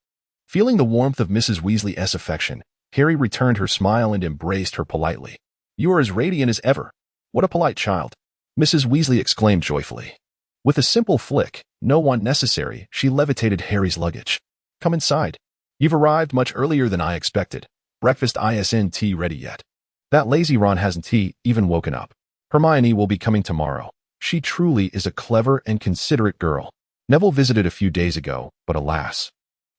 Feeling the warmth of Mrs. Weasley's affection, Harry returned her smile and embraced her politely. "You are as radiant as ever. What a polite child," Mrs. Weasley exclaimed joyfully. With a simple flick, no want necessary, she levitated Harry's luggage. "Come inside. You've arrived much earlier than I expected. Breakfast isn't tea ready yet. That lazy Ron hasn't even woken up. Hermione will be coming tomorrow. She truly is a clever and considerate girl. Neville visited a few days ago, but alas,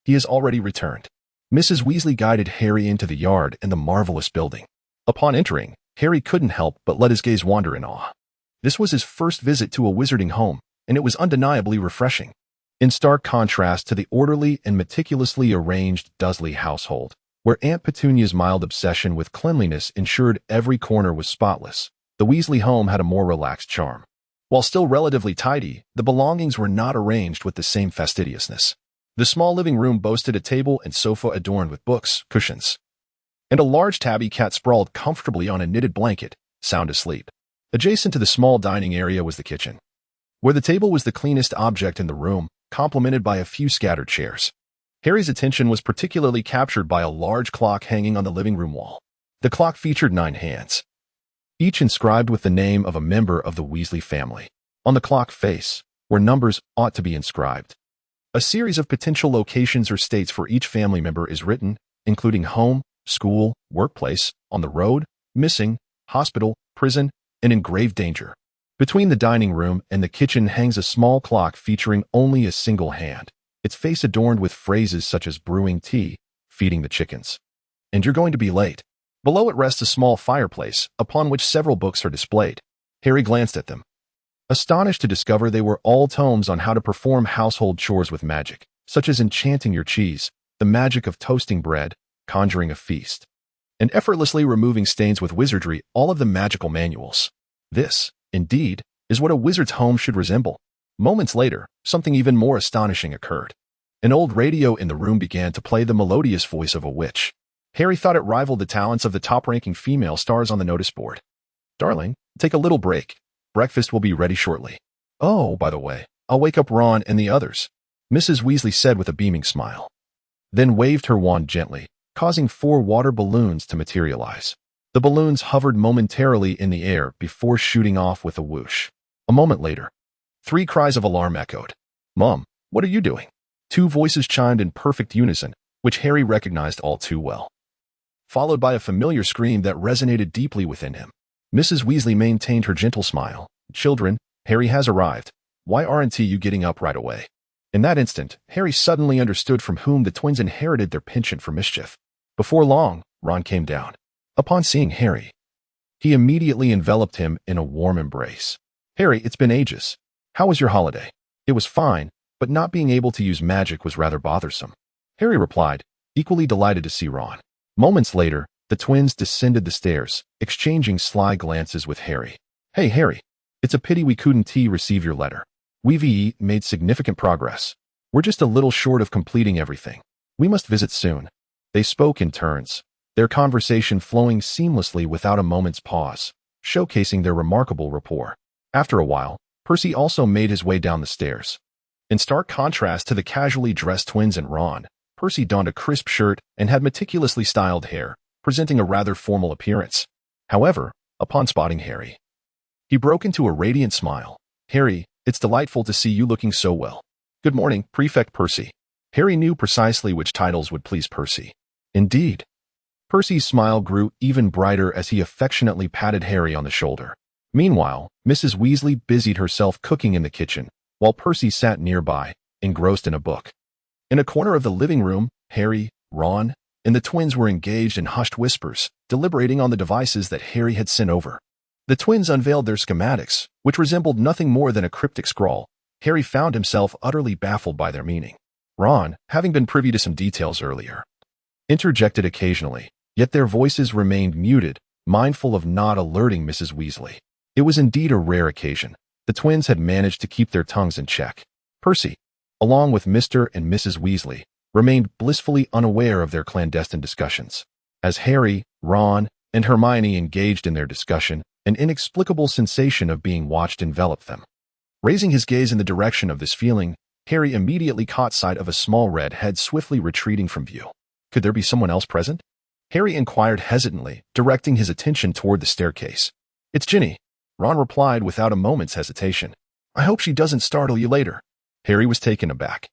he has already returned." Mrs. Weasley guided Harry into the yard and the marvelous building. Upon entering, Harry couldn't help but let his gaze wander in awe. This was his first visit to a wizarding home, and it was undeniably refreshing. In stark contrast to the orderly and meticulously arranged Dursley household, where Aunt Petunia's mild obsession with cleanliness ensured every corner was spotless, the Weasley home had a more relaxed charm. While still relatively tidy, the belongings were not arranged with the same fastidiousness. The small living room boasted a table and sofa adorned with books, cushions, and a large tabby cat sprawled comfortably on a knitted blanket, sound asleep. Adjacent to the small dining area was the kitchen, where the table was the cleanest object in the room, complemented by a few scattered chairs. Harry's attention was particularly captured by a large clock hanging on the living room wall. The clock featured 9 hands, each inscribed with the name of a member of the Weasley family. On the clock face, where numbers ought to be inscribed, a series of potential locations or states for each family member is written, including home, school, workplace, on the road, missing, hospital, prison, and in grave danger. Between the dining room and the kitchen hangs a small clock featuring only a single hand, its face adorned with phrases such as brewing tea, feeding the chickens, and you're going to be late. Below it rests a small fireplace, upon which several books are displayed. Harry glanced at them, astonished to discover they were all tomes on how to perform household chores with magic, such as enchanting your cheese, the magic of toasting bread, conjuring a feast, and effortlessly removing stains with wizardry, all of them magical manuals. This, indeed, is what a wizard's home should resemble. Moments later, something even more astonishing occurred. An old radio in the room began to play the melodious voice of a witch. Harry thought it rivaled the talents of the top-ranking female stars on the notice board. "Darling, take a little break. Breakfast will be ready shortly. Oh, by the way, I'll wake up Ron and the others," Mrs. Weasley said with a beaming smile, then waved her wand gently, causing 4 water balloons to materialize. The balloons hovered momentarily in the air before shooting off with a whoosh. A moment later, 3 cries of alarm echoed. "Mom, what are you doing?" 2 voices chimed in perfect unison, which Harry recognized all too well, followed by a familiar scream that resonated deeply within him. Mrs. Weasley maintained her gentle smile. "Children, Harry has arrived. Why aren't you getting up right away?" In that instant, Harry suddenly understood from whom the twins inherited their penchant for mischief. Before long, Ron came down. Upon seeing Harry, he immediately enveloped him in a warm embrace. "Harry, it's been ages. How was your holiday?" "It was fine, but not being able to use magic was rather bothersome," Harry replied, equally delighted to see Ron. Moments later, the twins descended the stairs, exchanging sly glances with Harry. "Hey, Harry, it's a pity we couldn't receive your letter. We've made significant progress. We're just a little short of completing everything. We must visit soon." They spoke in turns, their conversation flowing seamlessly without a moment's pause, showcasing their remarkable rapport. After a while, Percy also made his way down the stairs. In stark contrast to the casually dressed twins and Ron, Percy donned a crisp shirt and had meticulously styled hair, presenting a rather formal appearance. However, upon spotting Harry, he broke into a radiant smile. "Harry, it's delightful to see you looking so well." "Good morning, Prefect Percy." Harry knew precisely which titles would please Percy. Indeed. Percy's smile grew even brighter as he affectionately patted Harry on the shoulder. Meanwhile, Mrs. Weasley busied herself cooking in the kitchen, while Percy sat nearby, engrossed in a book. In a corner of the living room, Harry, Ron, and the twins were engaged in hushed whispers, deliberating on the devices that Harry had sent over. The twins unveiled their schematics, which resembled nothing more than a cryptic scrawl. Harry found himself utterly baffled by their meaning. Ron, having been privy to some details earlier, interjected occasionally, yet their voices remained muted, mindful of not alerting Mrs. Weasley. It was indeed a rare occasion. The twins had managed to keep their tongues in check. Percy, along with Mr. and Mrs. Weasley, remained blissfully unaware of their clandestine discussions. As Harry, Ron, and Hermione engaged in their discussion, an inexplicable sensation of being watched enveloped them. Raising his gaze in the direction of this feeling, Harry immediately caught sight of a small red head swiftly retreating from view. Could there be someone else present? Harry inquired hesitantly, directing his attention toward the staircase. "It's Ginny," Ron replied without a moment's hesitation. "I hope she doesn't startle you later." Harry was taken aback,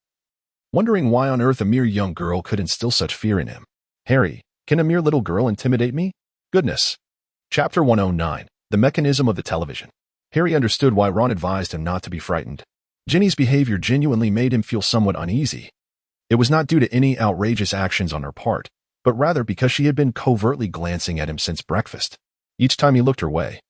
wondering why on earth a mere young girl could instill such fear in him. "Harry, can a mere little girl intimidate me? Goodness." Chapter 109, The Mechanism of the Television. Harry understood why Ron advised him not to be frightened. Ginny's behavior genuinely made him feel somewhat uneasy. It was not due to any outrageous actions on her part, but rather because she had been covertly glancing at him since breakfast. Each time he looked her way,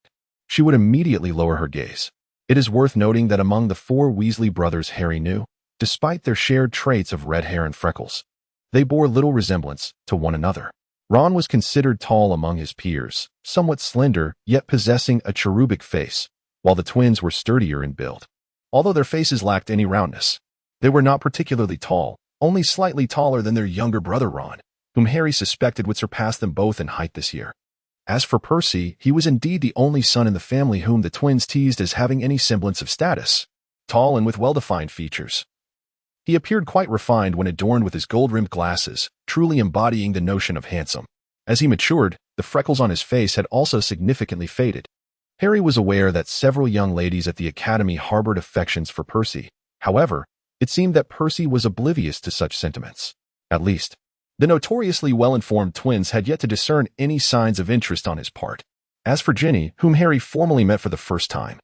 she would immediately lower her gaze. It is worth noting that among the four Weasley brothers Harry knew, despite their shared traits of red hair and freckles, they bore little resemblance to one another. Ron was considered tall among his peers, somewhat slender, yet possessing a cherubic face, while the twins were sturdier in build. Although their faces lacked any roundness, they were not particularly tall, only slightly taller than their younger brother Ron, whom Harry suspected would surpass them both in height this year. As for Percy, he was indeed the only son in the family whom the twins teased as having any semblance of status, tall and with well-defined features. He appeared quite refined when adorned with his gold-rimmed glasses, truly embodying the notion of handsome. As he matured, the freckles on his face had also significantly faded. Harry was aware that several young ladies at the academy harbored affections for Percy. However, it seemed that Percy was oblivious to such sentiments. At least, the notoriously well-informed twins had yet to discern any signs of interest on his part. As for Ginny, whom Harry formally met for the first time,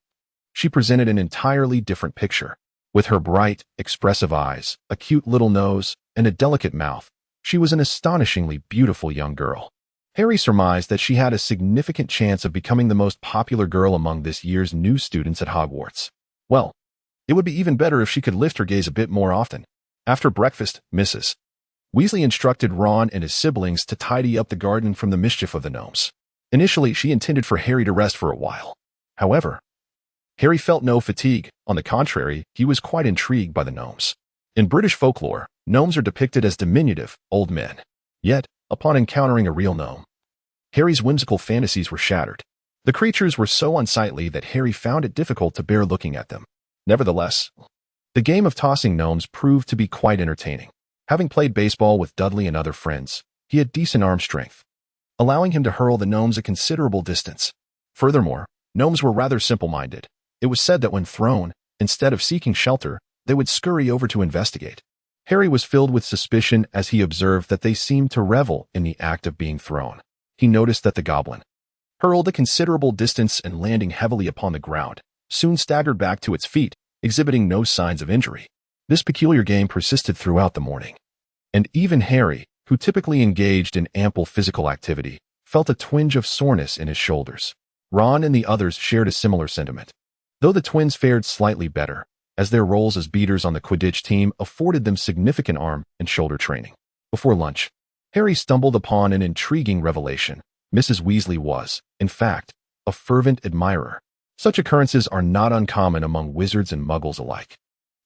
she presented an entirely different picture. With her bright, expressive eyes, a cute little nose, and a delicate mouth, she was an astonishingly beautiful young girl. Harry surmised that she had a significant chance of becoming the most popular girl among this year's new students at Hogwarts. Well, it would be even better if she could lift her gaze a bit more often. After breakfast, Mrs. Weasley instructed Ron and his siblings to tidy up the garden from the mischief of the gnomes. Initially, she intended for Harry to rest for a while. However, Harry felt no fatigue. On the contrary, he was quite intrigued by the gnomes. In British folklore, gnomes are depicted as diminutive, old men. Yet, upon encountering a real gnome, Harry's whimsical fantasies were shattered. The creatures were so unsightly that Harry found it difficult to bear looking at them. Nevertheless, the game of tossing gnomes proved to be quite entertaining. Having played baseball with Dudley and other friends, he had decent arm strength, allowing him to hurl the gnomes a considerable distance. Furthermore, gnomes were rather simple-minded. It was said that when thrown, instead of seeking shelter, they would scurry over to investigate. Harry was filled with suspicion as he observed that they seemed to revel in the act of being thrown. He noticed that the goblin, hurled a considerable distance and landing heavily upon the ground, soon staggered back to its feet, exhibiting no signs of injury. This peculiar game persisted throughout the morning, and even Harry, who typically engaged in ample physical activity, felt a twinge of soreness in his shoulders. Ron and the others shared a similar sentiment, though the twins fared slightly better, as their roles as beaters on the Quidditch team afforded them significant arm and shoulder training. Before lunch, Harry stumbled upon an intriguing revelation. Mrs. Weasley was, in fact, a fervent admirer. Such occurrences are not uncommon among wizards and muggles alike.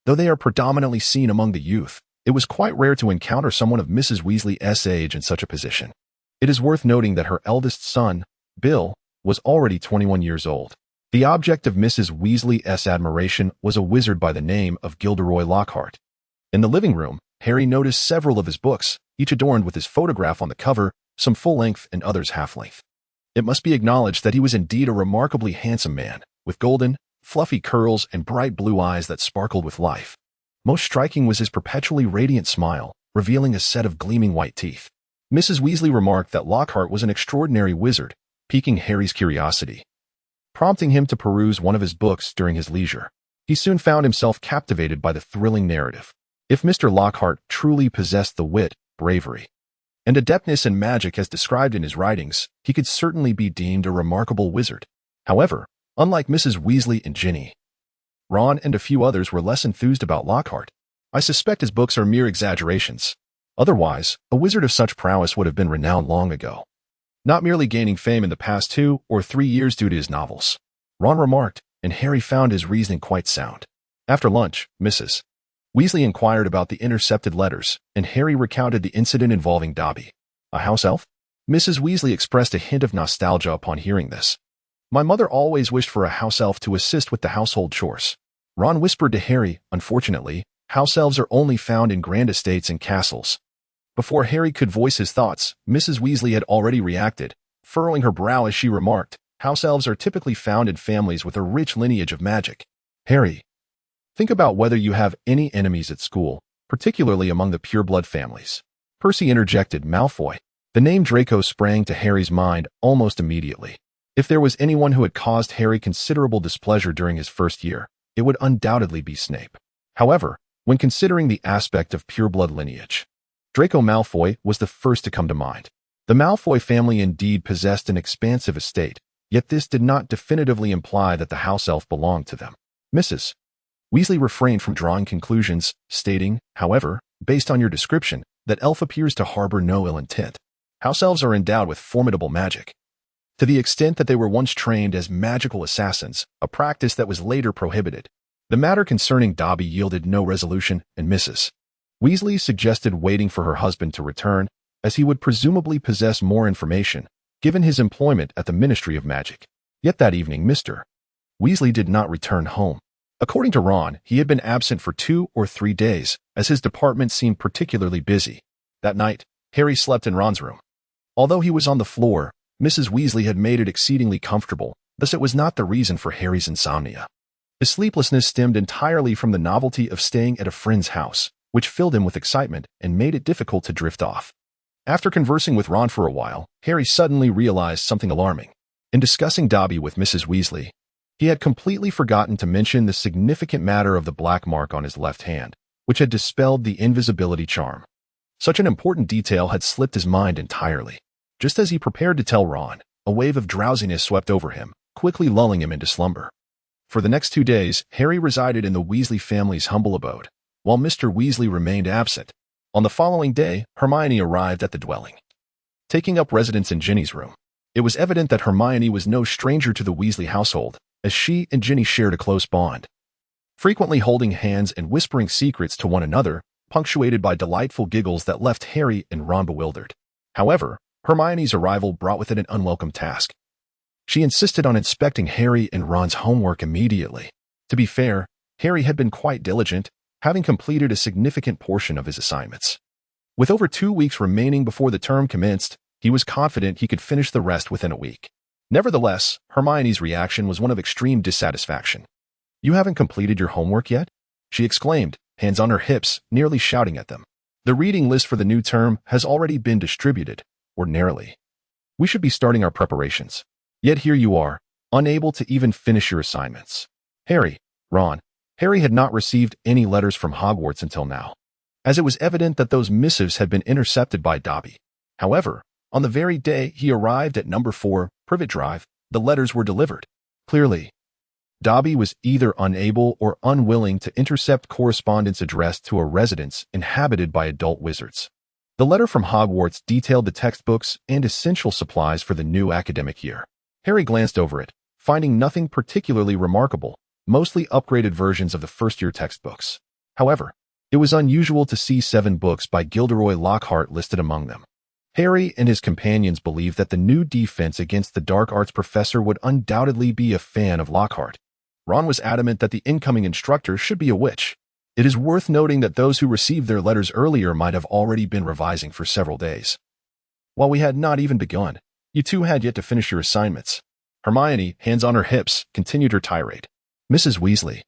Though they are predominantly seen among the youth, it was quite rare to encounter someone of Mrs. Weasley's age in such a position. It is worth noting that her eldest son, Bill, was already 21 years old. The object of Mrs. Weasley's admiration was a wizard by the name of Gilderoy Lockhart. In the living room, Harry noticed several of his books, each adorned with his photograph on the cover, some full-length and others half-length. It must be acknowledged that he was indeed a remarkably handsome man, with golden, fluffy curls and bright blue eyes that sparkled with life. Most striking was his perpetually radiant smile, revealing a set of gleaming white teeth. Mrs. Weasley remarked that Lockhart was an extraordinary wizard, piquing Harry's curiosity. Prompting him to peruse one of his books during his leisure, he soon found himself captivated by the thrilling narrative. If Mr. Lockhart truly possessed the wit, bravery, and adeptness in magic as described in his writings, he could certainly be deemed a remarkable wizard. However, unlike Mrs. Weasley and Ginny, Ron and a few others were less enthused about Lockhart. I suspect his books are mere exaggerations. Otherwise, a wizard of such prowess would have been renowned long ago, not merely gaining fame in the past 2 or 3 years due to his novels, Ron remarked, and Harry found his reasoning quite sound. After lunch, Mrs. Weasley inquired about the intercepted letters, and Harry recounted the incident involving Dobby, a house elf. Mrs. Weasley expressed a hint of nostalgia upon hearing this. My mother always wished for a house elf to assist with the household chores. Ron whispered to Harry, unfortunately, house elves are only found in grand estates and castles. Before Harry could voice his thoughts, Mrs. Weasley had already reacted, furrowing her brow as she remarked, house elves are typically found in families with a rich lineage of magic. Harry, think about whether you have any enemies at school, particularly among the pureblood families. Percy interjected, Malfoy. The name Draco sprang to Harry's mind almost immediately. If there was anyone who had caused Harry considerable displeasure during his first year, it would undoubtedly be Snape. However, when considering the aspect of pureblood lineage, Draco Malfoy was the first to come to mind. The Malfoy family indeed possessed an expansive estate, yet this did not definitively imply that the house elf belonged to them. Mrs. Weasley refrained from drawing conclusions, stating, however, based on your description, that elf appears to harbor no ill intent. House elves are endowed with formidable magic, to the extent that they were once trained as magical assassins, a practice that was later prohibited. The matter concerning Dobby yielded no resolution, and Mrs. Weasley suggested waiting for her husband to return, as he would presumably possess more information, given his employment at the Ministry of Magic. Yet that evening Mr. Weasley did not return home. According to Ron, he had been absent for 2 or 3 days, as his department seemed particularly busy. That night, Harry slept in Ron's room. Although he was on the floor, Mrs. Weasley had made it exceedingly comfortable, thus it was not the reason for Harry's insomnia. His sleeplessness stemmed entirely from the novelty of staying at a friend's house, which filled him with excitement and made it difficult to drift off. After conversing with Ron for a while, Harry suddenly realized something alarming. In discussing Dobby with Mrs. Weasley, he had completely forgotten to mention the significant matter of the black mark on his left hand, which had dispelled the invisibility charm. Such an important detail had slipped his mind entirely. Just as he prepared to tell Ron, a wave of drowsiness swept over him, quickly lulling him into slumber. For the next 2 days, Harry resided in the Weasley family's humble abode, while Mr. Weasley remained absent. On the following day, Hermione arrived at the dwelling, taking up residence in Ginny's room. It was evident that Hermione was no stranger to the Weasley household, as she and Ginny shared a close bond, frequently holding hands and whispering secrets to one another, punctuated by delightful giggles that left Harry and Ron bewildered. However, Hermione's arrival brought with it an unwelcome task. She insisted on inspecting Harry and Ron's homework immediately. To be fair, Harry had been quite diligent, having completed a significant portion of his assignments. With over 2 weeks remaining before the term commenced, he was confident he could finish the rest within a week. Nevertheless, Hermione's reaction was one of extreme dissatisfaction. You haven't completed your homework yet? She exclaimed, hands on her hips, nearly shouting at them. The reading list for the new term has already been distributed. Ordinarily, we should be starting our preparations. Yet here you are, unable to even finish your assignments. Ron, Harry had not received any letters from Hogwarts until now, as it was evident that those missives had been intercepted by Dobby. However, on the very day he arrived at number 4, Privet Drive, the letters were delivered. Clearly, Dobby was either unable or unwilling to intercept correspondence addressed to a residence inhabited by adult wizards. The letter from Hogwarts detailed the textbooks and essential supplies for the new academic year. Harry glanced over it, finding nothing particularly remarkable, mostly upgraded versions of the first-year textbooks. However, it was unusual to see 7 books by Gilderoy Lockhart listed among them. Harry and his companions believed that the new defense against the dark arts professor would undoubtedly be a fan of Lockhart. Ron was adamant that the incoming instructor should be a witch. It is worth noting that those who received their letters earlier might have already been revising for several days. While we had not even begun, you two had yet to finish your assignments. Hermione, hands on her hips, continued her tirade. Mrs. Weasley,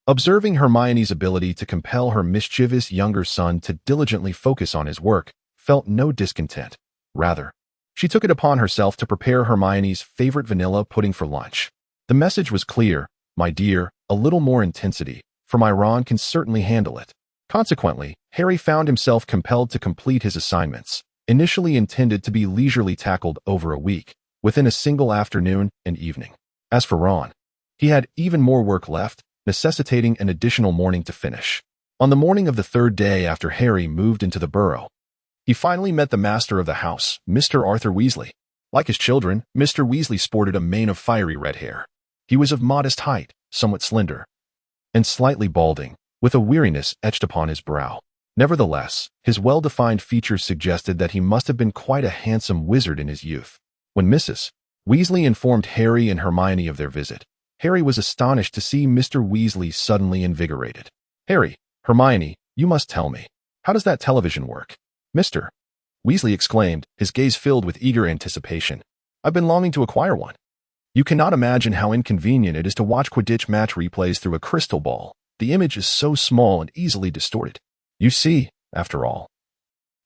observing Hermione's ability to compel her mischievous younger son to diligently focus on his work, felt no discontent. Rather, she took it upon herself to prepare Hermione's favorite vanilla pudding for lunch. The message was clear: my dear, a little more intensity, for my Ron can certainly handle it. Consequently, Harry found himself compelled to complete his assignments, initially intended to be leisurely tackled over a week, within a single afternoon and evening. As for Ron, he had even more work left, necessitating an additional morning to finish. On the morning of the third day after Harry moved into the burrow, he finally met the master of the house, Mr. Arthur Weasley. Like his children, Mr. Weasley sported a mane of fiery red hair. He was of modest height, somewhat slender, and slightly balding, with a weariness etched upon his brow. Nevertheless, his well-defined features suggested that he must have been quite a handsome wizard in his youth. When Mrs. Weasley informed Harry and Hermione of their visit, Harry was astonished to see Mr. Weasley suddenly invigorated. Harry, Hermione, you must tell me, how does that television work? Mr. Weasley exclaimed, his gaze filled with eager anticipation. I've been longing to acquire one. You cannot imagine how inconvenient it is to watch Quidditch match replays through a crystal ball. The image is so small and easily distorted. You see, after all,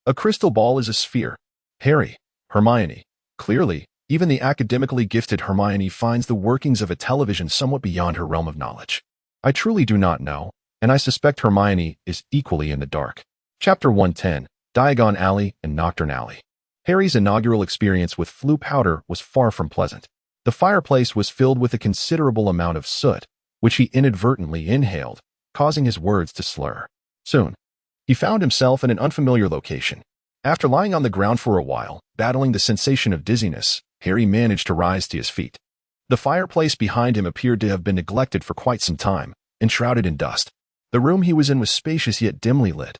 a crystal ball is a sphere. Harry, Hermione, clearly, even the academically gifted Hermione finds the workings of a television somewhat beyond her realm of knowledge. I truly do not know, and I suspect Hermione is equally in the dark. Chapter 110, Diagon Alley and Nocturne Alley. Harry's inaugural experience with Floo powder was far from pleasant. The fireplace was filled with a considerable amount of soot, which he inadvertently inhaled, causing his words to slur. Soon, he found himself in an unfamiliar location. After lying on the ground for a while, battling the sensation of dizziness, Harry managed to rise to his feet. The fireplace behind him appeared to have been neglected for quite some time, enshrouded in dust. The room he was in was spacious yet dimly lit,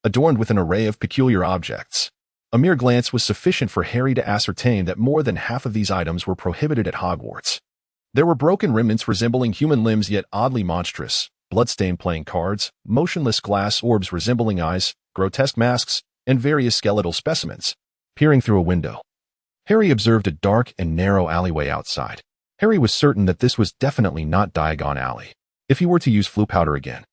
adorned with an array of peculiar objects. A mere glance was sufficient for Harry to ascertain that more than half of these items were prohibited at Hogwarts. There were broken remnants resembling human limbs yet oddly monstrous, bloodstained playing cards, motionless glass orbs resembling eyes, grotesque masks, and various skeletal specimens. Peering through a window, Harry observed a dark and narrow alleyway outside. Harry was certain that this was definitely not Diagon Alley. If he were to use Floo powder again,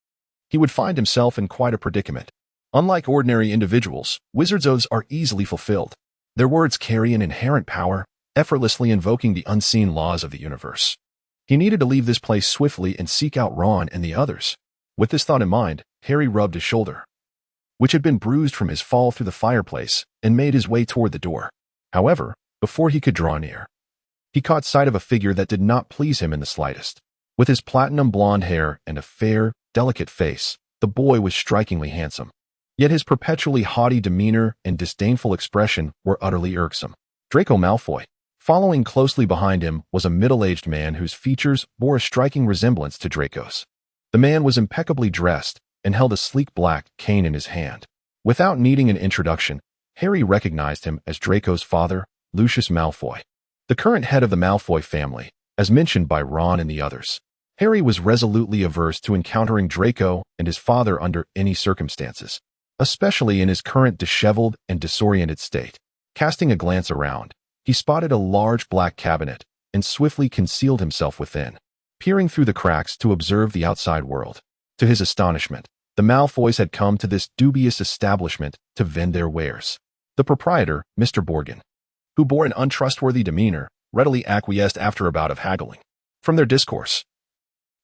he would find himself in quite a predicament. Unlike ordinary individuals, wizards' oaths are easily fulfilled. Their words carry an inherent power, effortlessly invoking the unseen laws of the universe. He needed to leave this place swiftly and seek out Ron and the others. With this thought in mind, Harry rubbed his shoulder, which had been bruised from his fall through the fireplace, and made his way toward the door. However, before he could draw near, he caught sight of a figure that did not please him in the slightest. With his platinum blonde hair and a fair, delicate face, the boy was strikingly handsome. Yet his perpetually haughty demeanor and disdainful expression were utterly irksome. Draco Malfoy. Following closely behind him was a middle-aged man whose features bore a striking resemblance to Draco's. The man was impeccably dressed and held a sleek black cane in his hand. Without needing an introduction, Harry recognized him as Draco's father, Lucius Malfoy, the current head of the Malfoy family, as mentioned by Ron and the others. Harry was resolutely averse to encountering Draco and his father under any circumstances, especially in his current disheveled and disoriented state. Casting a glance around, he spotted a large black cabinet and swiftly concealed himself within, peering through the cracks to observe the outside world. To his astonishment, the Malfoys had come to this dubious establishment to vend their wares. The proprietor, Mr. Borgin, who bore an untrustworthy demeanor, readily acquiesced after a bout of haggling. From their discourse,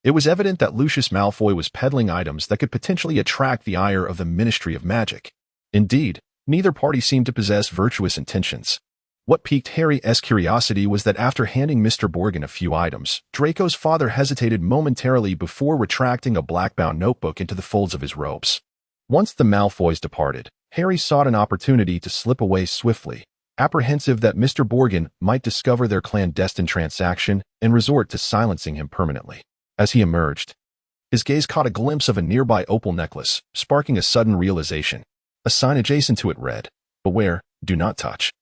it was evident that Lucius Malfoy was peddling items that could potentially attract the ire of the Ministry of Magic. Indeed, neither party seemed to possess virtuous intentions. What piqued Harry's curiosity was that after handing Mr. Borgin a few items, Draco's father hesitated momentarily before retracting a black-bound notebook into the folds of his robes. Once the Malfoys departed, Harry sought an opportunity to slip away swiftly, apprehensive that Mr. Borgin might discover their clandestine transaction and resort to silencing him permanently. As he emerged, his gaze caught a glimpse of a nearby opal necklace, sparking a sudden realization. A sign adjacent to it read, "Beware, Do not touch.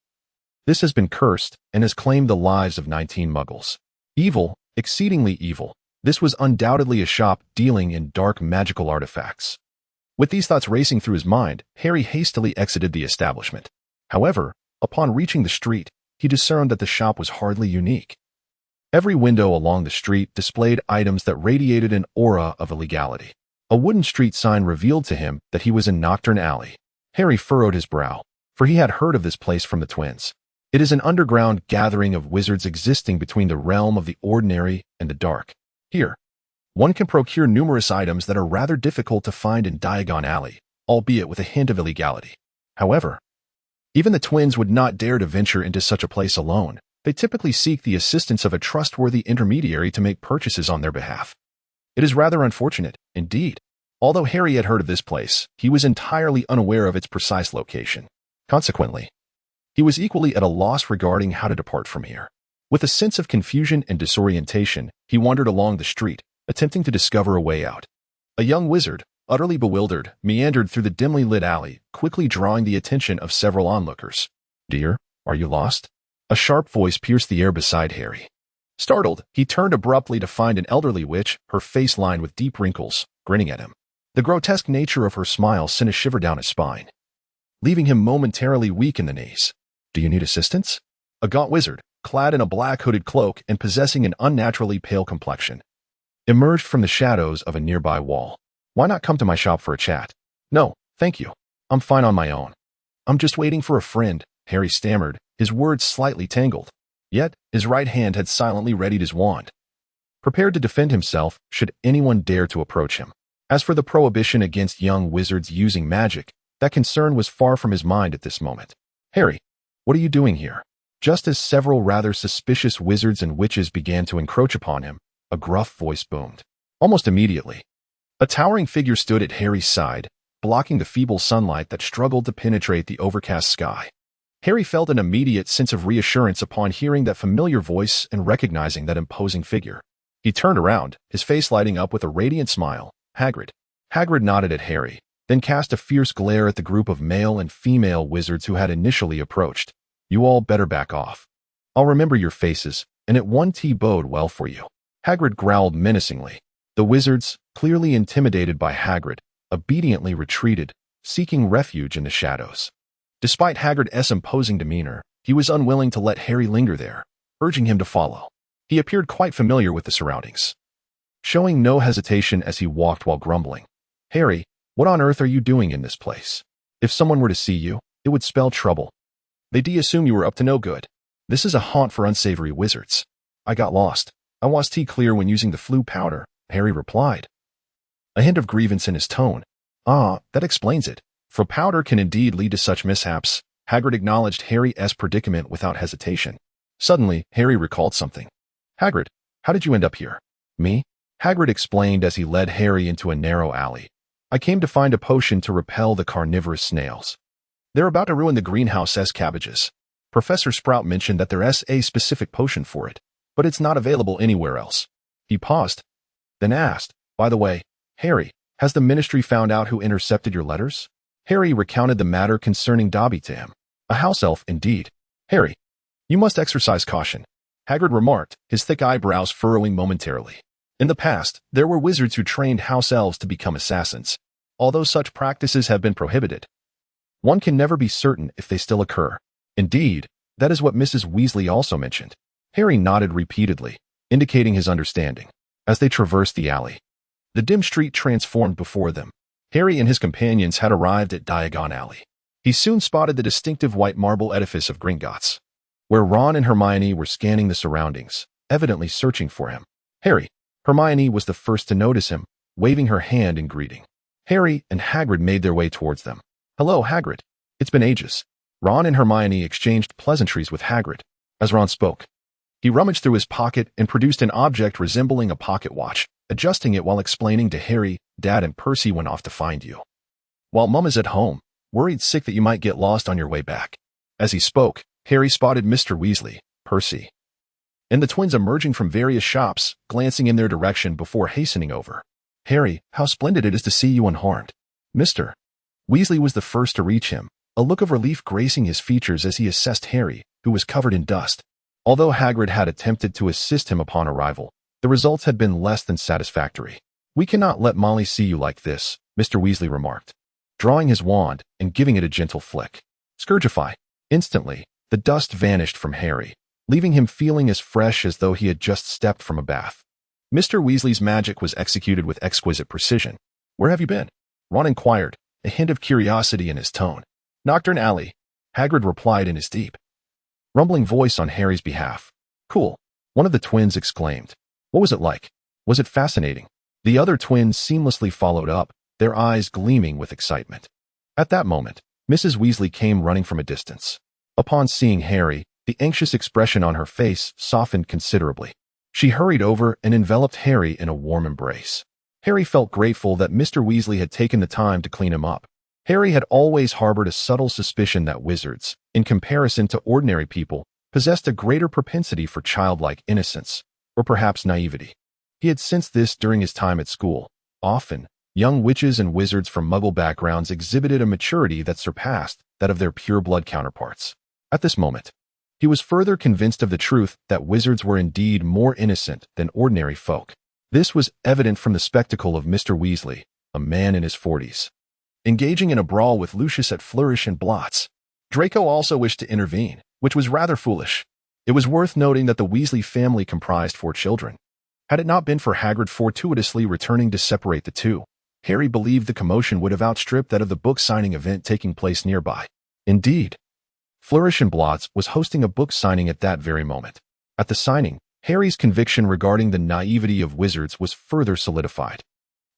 This has been cursed and has claimed the lives of 19 muggles. Evil, exceedingly evil. This was undoubtedly a shop dealing in dark magical artifacts. With these thoughts racing through his mind, Harry hastily exited the establishment. However, upon reaching the street, he discerned that the shop was hardly unique. Every window along the street displayed items that radiated an aura of illegality. A wooden street sign revealed to him that he was in Nocturne Alley. Harry furrowed his brow, for he had heard of this place from the twins. It is an underground gathering of wizards existing between the realm of the ordinary and the dark. Here, one can procure numerous items that are rather difficult to find in Diagon Alley, albeit with a hint of illegality. However, even the twins would not dare to venture into such a place alone. They typically seek the assistance of a trustworthy intermediary to make purchases on their behalf. It is rather unfortunate, indeed. Although Harry had heard of this place, he was entirely unaware of its precise location. Consequently, he was equally at a loss regarding how to depart from here. With a sense of confusion and disorientation, he wandered along the street, attempting to discover a way out. A young wizard, utterly bewildered, meandered through the dimly lit alley, quickly drawing the attention of several onlookers. "Dear, are you lost?" A sharp voice pierced the air beside Harry. Startled, he turned abruptly to find an elderly witch, her face lined with deep wrinkles, grinning at him. The grotesque nature of her smile sent a shiver down his spine, leaving him momentarily weak in the knees. "Do you need assistance?" A gaunt wizard, clad in a black hooded cloak and possessing an unnaturally pale complexion, emerged from the shadows of a nearby wall. "Why not come to my shop for a chat?" "No, thank you. I'm fine on my own. I'm just waiting for a friend," Harry stammered, his words slightly tangled. Yet, his right hand had silently readied his wand, prepared to defend himself should anyone dare to approach him. As for the prohibition against young wizards using magic, that concern was far from his mind at this moment. "Harry, what are you doing here?" Just as several rather suspicious wizards and witches began to encroach upon him, a gruff voice boomed. Almost immediately, a towering figure stood at Harry's side, blocking the feeble sunlight that struggled to penetrate the overcast sky. Harry felt an immediate sense of reassurance upon hearing that familiar voice and recognizing that imposing figure. He turned around, his face lighting up with a radiant smile. "Hagrid." Hagrid nodded at Harry, then cast a fierce glare at the group of male and female wizards who had initially approached. "You all better back off. I'll remember your faces, and it won't bode well for you." Hagrid growled menacingly. The wizards, clearly intimidated by Hagrid, obediently retreated, seeking refuge in the shadows. Despite Hagrid's imposing demeanor, he was unwilling to let Harry linger there, urging him to follow. He appeared quite familiar with the surroundings, showing no hesitation as he walked while grumbling. "Harry, what on earth are you doing in this place? If someone were to see you, it would spell trouble. They'd assume you were up to no good. This is a haunt for unsavory wizards." "I got lost. I was clear when using the flu powder," Harry replied, a hint of grievance in his tone. "Ah, that explains it. For powder can indeed lead to such mishaps." Hagrid acknowledged Harry's predicament without hesitation. Suddenly, Harry recalled something. "Hagrid, how did you end up here?" "Me?" Hagrid explained as he led Harry into a narrow alley. "I came to find a potion to repel the carnivorous snails. They're about to ruin the greenhouse's cabbages. Professor Sprout mentioned that there's a specific potion for it, but it's not available anywhere else." He paused, then asked, "By the way, Harry, has the ministry found out who intercepted your letters?" Harry recounted the matter concerning Dobby to him. "A house elf, indeed." "Harry, you must exercise caution," Hagrid remarked, his thick eyebrows furrowing momentarily. In the past, there were wizards who trained house elves to become assassins. Although such practices have been prohibited, one can never be certain if they still occur. Indeed, that is what Mrs. Weasley also mentioned. Harry nodded repeatedly, indicating his understanding. As they traversed the alley, the dim street transformed before them. Harry and his companions had arrived at Diagon Alley. He soon spotted the distinctive white marble edifice of Gringotts, where Ron and Hermione were scanning the surroundings, evidently searching for him. Hermione was the first to notice him, waving her hand in greeting. Harry and Hagrid made their way towards them. "Hello, Hagrid. It's been ages." Ron and Hermione exchanged pleasantries with Hagrid. As Ron spoke, he rummaged through his pocket and produced an object resembling a pocket watch, adjusting it while explaining to Harry, "Dad and Percy went off to find you, while Mum is at home, worried sick that you might get lost on your way back." As he spoke, Harry spotted Mr. Weasley, Percy, and the twins emerging from various shops, glancing in their direction before hastening over. "Harry, how splendid it is to see you unharmed." Mr. Weasley was the first to reach him, a look of relief gracing his features as he assessed Harry, who was covered in dust. Although Hagrid had attempted to assist him upon arrival, the results had been less than satisfactory. "We cannot let Molly see you like this," Mr. Weasley remarked, drawing his wand and giving it a gentle flick. Scourgify. Instantly, the dust vanished from Harry, leaving him feeling as fresh as though he had just stepped from a bath. Mr. Weasley's magic was executed with exquisite precision. "Where have you been?" Ron inquired, a hint of curiosity in his tone. "Knockturn Alley," Hagrid replied in his deep, rumbling voice on Harry's behalf. "Cool," one of the twins exclaimed. "What was it like? Was it fascinating?" The other twins seamlessly followed up, their eyes gleaming with excitement. At that moment, Mrs. Weasley came running from a distance. Upon seeing Harry, the anxious expression on her face softened considerably. She hurried over and enveloped Harry in a warm embrace. Harry felt grateful that Mr. Weasley had taken the time to clean him up. Harry had always harbored a subtle suspicion that wizards, in comparison to ordinary people, possessed a greater propensity for childlike innocence, or perhaps naivety. He had sensed this during his time at school. Often, young witches and wizards from Muggle backgrounds exhibited a maturity that surpassed that of their pure-blood counterparts. At this moment, he was further convinced of the truth that wizards were indeed more innocent than ordinary folk. This was evident from the spectacle of Mr. Weasley, a man in his 40s, engaging in a brawl with Lucius at Flourish and Blots. Draco also wished to intervene, which was rather foolish. It was worth noting that the Weasley family comprised 4 children. Had it not been for Hagrid fortuitously returning to separate the two, Harry believed the commotion would have outstripped that of the book signing event taking place nearby. Indeed, Flourish and Blots was hosting a book signing at that very moment. At the signing, Harry's conviction regarding the naivety of wizards was further solidified.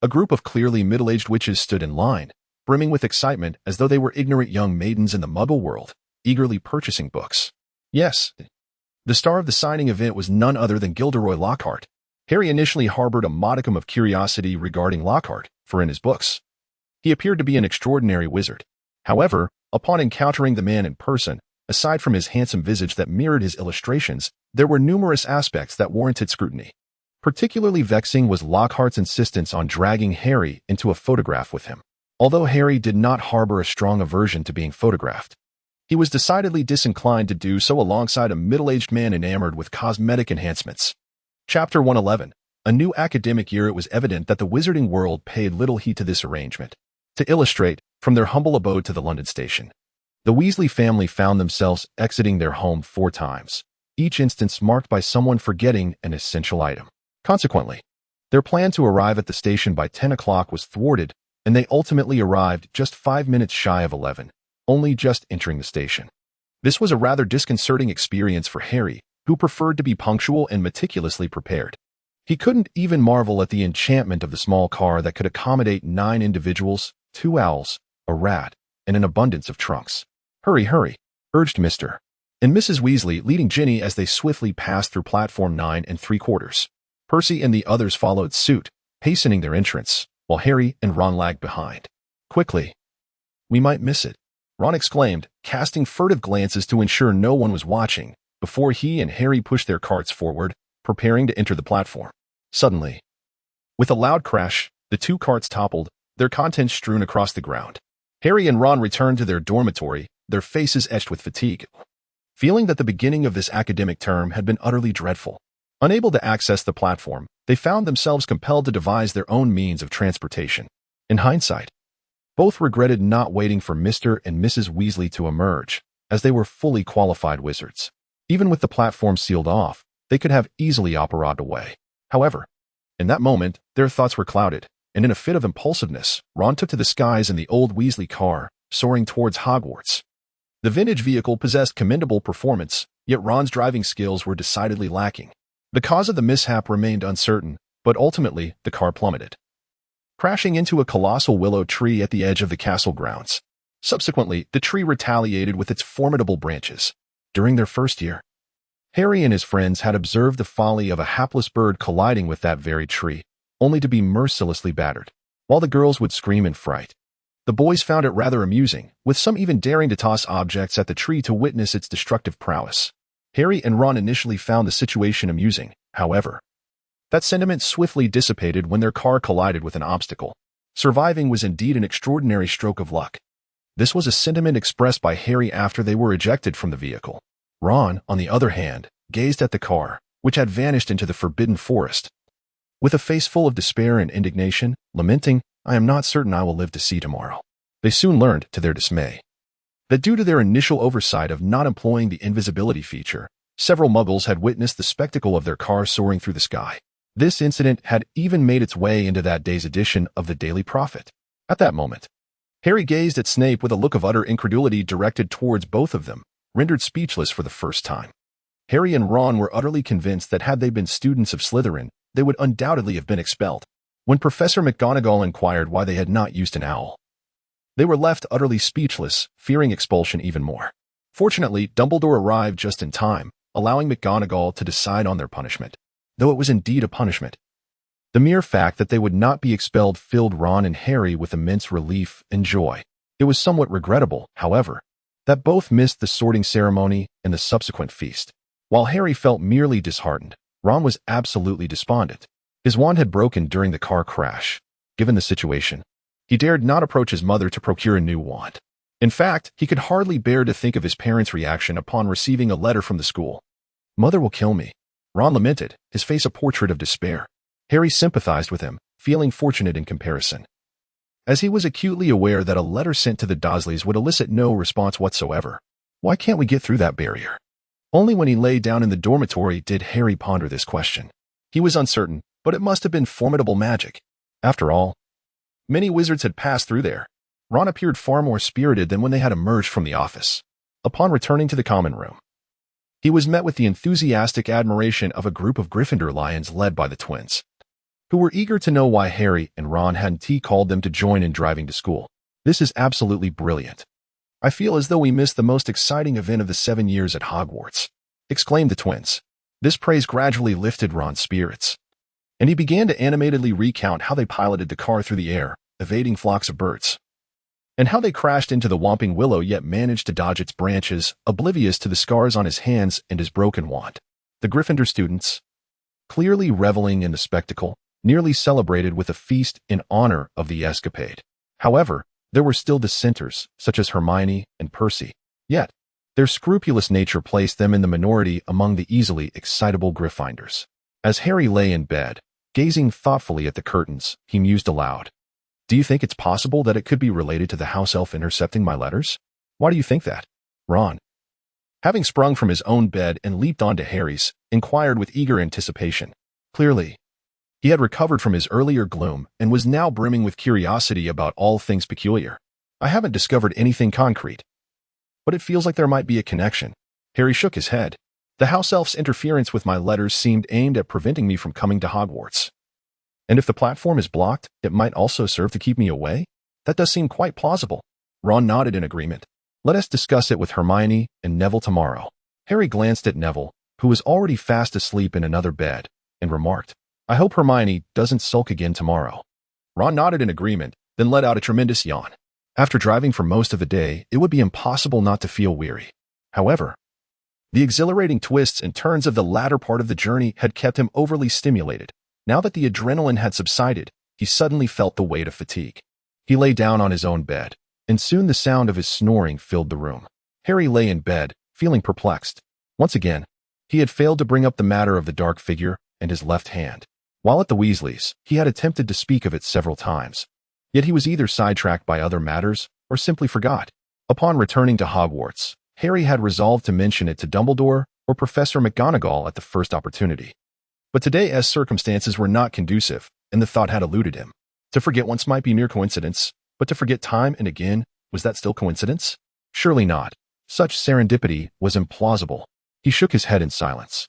A group of clearly middle-aged witches stood in line, brimming with excitement as though they were ignorant young maidens in the Muggle world, eagerly purchasing books. Yes, the star of the signing event was none other than Gilderoy Lockhart. Harry initially harbored a modicum of curiosity regarding Lockhart, for in his books, he appeared to be an extraordinary wizard. However, upon encountering the man in person, aside from his handsome visage that mirrored his illustrations, there were numerous aspects that warranted scrutiny. Particularly vexing was Lockhart's insistence on dragging Harry into a photograph with him. Although Harry did not harbor a strong aversion to being photographed, he was decidedly disinclined to do so alongside a middle-aged man enamored with cosmetic enhancements. Chapter 111. A new academic year. It was evident that the wizarding world paid little heed to this arrangement. To illustrate, from their humble abode to the London station, the Weasley family found themselves exiting their home 4 times, each instance marked by someone forgetting an essential item. Consequently, their plan to arrive at the station by 10 o'clock was thwarted, and they ultimately arrived just 5 minutes shy of 11, only just entering the station. This was a rather disconcerting experience for Harry, who preferred to be punctual and meticulously prepared. He couldn't even marvel at the enchantment of the small car that could accommodate 9 individuals, 2 owls, a rat, and an abundance of trunks. "Hurry, hurry," urged Mr. and Mrs. Weasley, leading Ginny as they swiftly passed through platform 9 3/4. Percy and the others followed suit, hastening their entrance, while Harry and Ron lagged behind. "Quickly. We might miss it," Ron exclaimed, casting furtive glances to ensure no one was watching, before he and Harry pushed their carts forward, preparing to enter the platform. Suddenly, with a loud crash, the 2 carts toppled, their contents strewn across the ground. Harry and Ron returned to their dormitory, their faces etched with fatigue, feeling that the beginning of this academic term had been utterly dreadful. Unable to access the platform, they found themselves compelled to devise their own means of transportation. In hindsight, both regretted not waiting for Mr. and Mrs. Weasley to emerge, as they were fully qualified wizards. Even with the platform sealed off, they could have easily operated away. However, in that moment, their thoughts were clouded, and in a fit of impulsiveness, Ron took to the skies in the old Weasley car, soaring towards Hogwarts. The vintage vehicle possessed commendable performance, yet Ron's driving skills were decidedly lacking. The cause of the mishap remained uncertain, but ultimately, the car plummeted, crashing into a colossal willow tree at the edge of the castle grounds. Subsequently, the tree retaliated with its formidable branches. During their first year, Harry and his friends had observed the folly of a hapless bird colliding with that very tree, only to be mercilessly battered. While the girls would scream in fright, the boys found it rather amusing, with some even daring to toss objects at the tree to witness its destructive prowess. Harry and Ron initially found the situation amusing, however. That sentiment swiftly dissipated when their car collided with an obstacle. Surviving was indeed an extraordinary stroke of luck. This was a sentiment expressed by Harry after they were ejected from the vehicle. Ron, on the other hand, gazed at the car, which had vanished into the forbidden forest. With a face full of despair and indignation, lamenting, "I am not certain I will live to see tomorrow." They soon learned, to their dismay, that due to their initial oversight of not employing the invisibility feature, several muggles had witnessed the spectacle of their car soaring through the sky. This incident had even made its way into that day's edition of the Daily Prophet. At that moment, Harry gazed at Snape with a look of utter incredulity directed towards both of them, rendered speechless for the first time. Harry and Ron were utterly convinced that had they been students of Slytherin, they would undoubtedly have been expelled. When Professor McGonagall inquired why they had not used an owl, they were left utterly speechless, fearing expulsion even more. Fortunately, Dumbledore arrived just in time, allowing McGonagall to decide on their punishment, though it was indeed a punishment. The mere fact that they would not be expelled filled Ron and Harry with immense relief and joy. It was somewhat regrettable, however, that both missed the sorting ceremony and the subsequent feast. While Harry felt merely disheartened, Ron was absolutely despondent. His wand had broken during the car crash. Given the situation, he dared not approach his mother to procure a new wand. In fact, he could hardly bear to think of his parents' reaction upon receiving a letter from the school. "Mother will kill me," Ron lamented, his face a portrait of despair. Harry sympathized with him, feeling fortunate in comparison, as he was acutely aware that a letter sent to the Dursleys would elicit no response whatsoever. Why can't we get through that barrier? Only when he lay down in the dormitory did Harry ponder this question. He was uncertain, but it must have been formidable magic. After all, many wizards had passed through there. Ron appeared far more spirited than when they had emerged from the office. Upon returning to the common room, he was met with the enthusiastic admiration of a group of Gryffindor lions led by the twins, who were eager to know why Harry and Ron hadn't called them to join in driving to school. "This is absolutely brilliant. I feel as though we missed the most exciting event of the 7 years at Hogwarts," exclaimed the twins. This praise gradually lifted Ron's spirits, and he began to animatedly recount how they piloted the car through the air, evading flocks of birds, and how they crashed into the Whomping Willow yet managed to dodge its branches, oblivious to the scars on his hands and his broken wand. The Gryffindor students, clearly reveling in the spectacle, nearly celebrated with a feast in honor of the escapade. However, there were still dissenters, such as Hermione and Percy. Yet, their scrupulous nature placed them in the minority among the easily excitable Gryffindors. As Harry lay in bed, gazing thoughtfully at the curtains, he mused aloud. "Do you think it's possible that it could be related to the house elf intercepting my letters?" "Why do you think that?" Ron, having sprung from his own bed and leaped onto Harry's, inquired with eager anticipation. Clearly, he had recovered from his earlier gloom and was now brimming with curiosity about all things peculiar. "I haven't discovered anything concrete, but it feels like there might be a connection." Harry shook his head. "The house elf's interference with my letters seemed aimed at preventing me from coming to Hogwarts. And if the platform is blocked, it might also serve to keep me away? That does seem quite plausible." Ron nodded in agreement. "Let us discuss it with Hermione and Neville tomorrow." Harry glanced at Neville, who was already fast asleep in another bed, and remarked, "I hope Hermione doesn't sulk again tomorrow." Ron nodded in agreement, then let out a tremendous yawn. After driving for most of the day, it would be impossible not to feel weary. However, the exhilarating twists and turns of the latter part of the journey had kept him overly stimulated. Now that the adrenaline had subsided, he suddenly felt the weight of fatigue. He lay down on his own bed, and soon the sound of his snoring filled the room. Harry lay in bed, feeling perplexed. Once again, he had failed to bring up the matter of the dark figure and his left hand. While at the Weasleys, he had attempted to speak of it several times. Yet he was either sidetracked by other matters or simply forgot. Upon returning to Hogwarts, Harry had resolved to mention it to Dumbledore or Professor McGonagall at the first opportunity. But today, as circumstances were not conducive, and the thought had eluded him. To forget once might be mere coincidence, but to forget time and again, was that still coincidence? Surely not. Such serendipity was implausible. He shook his head in silence,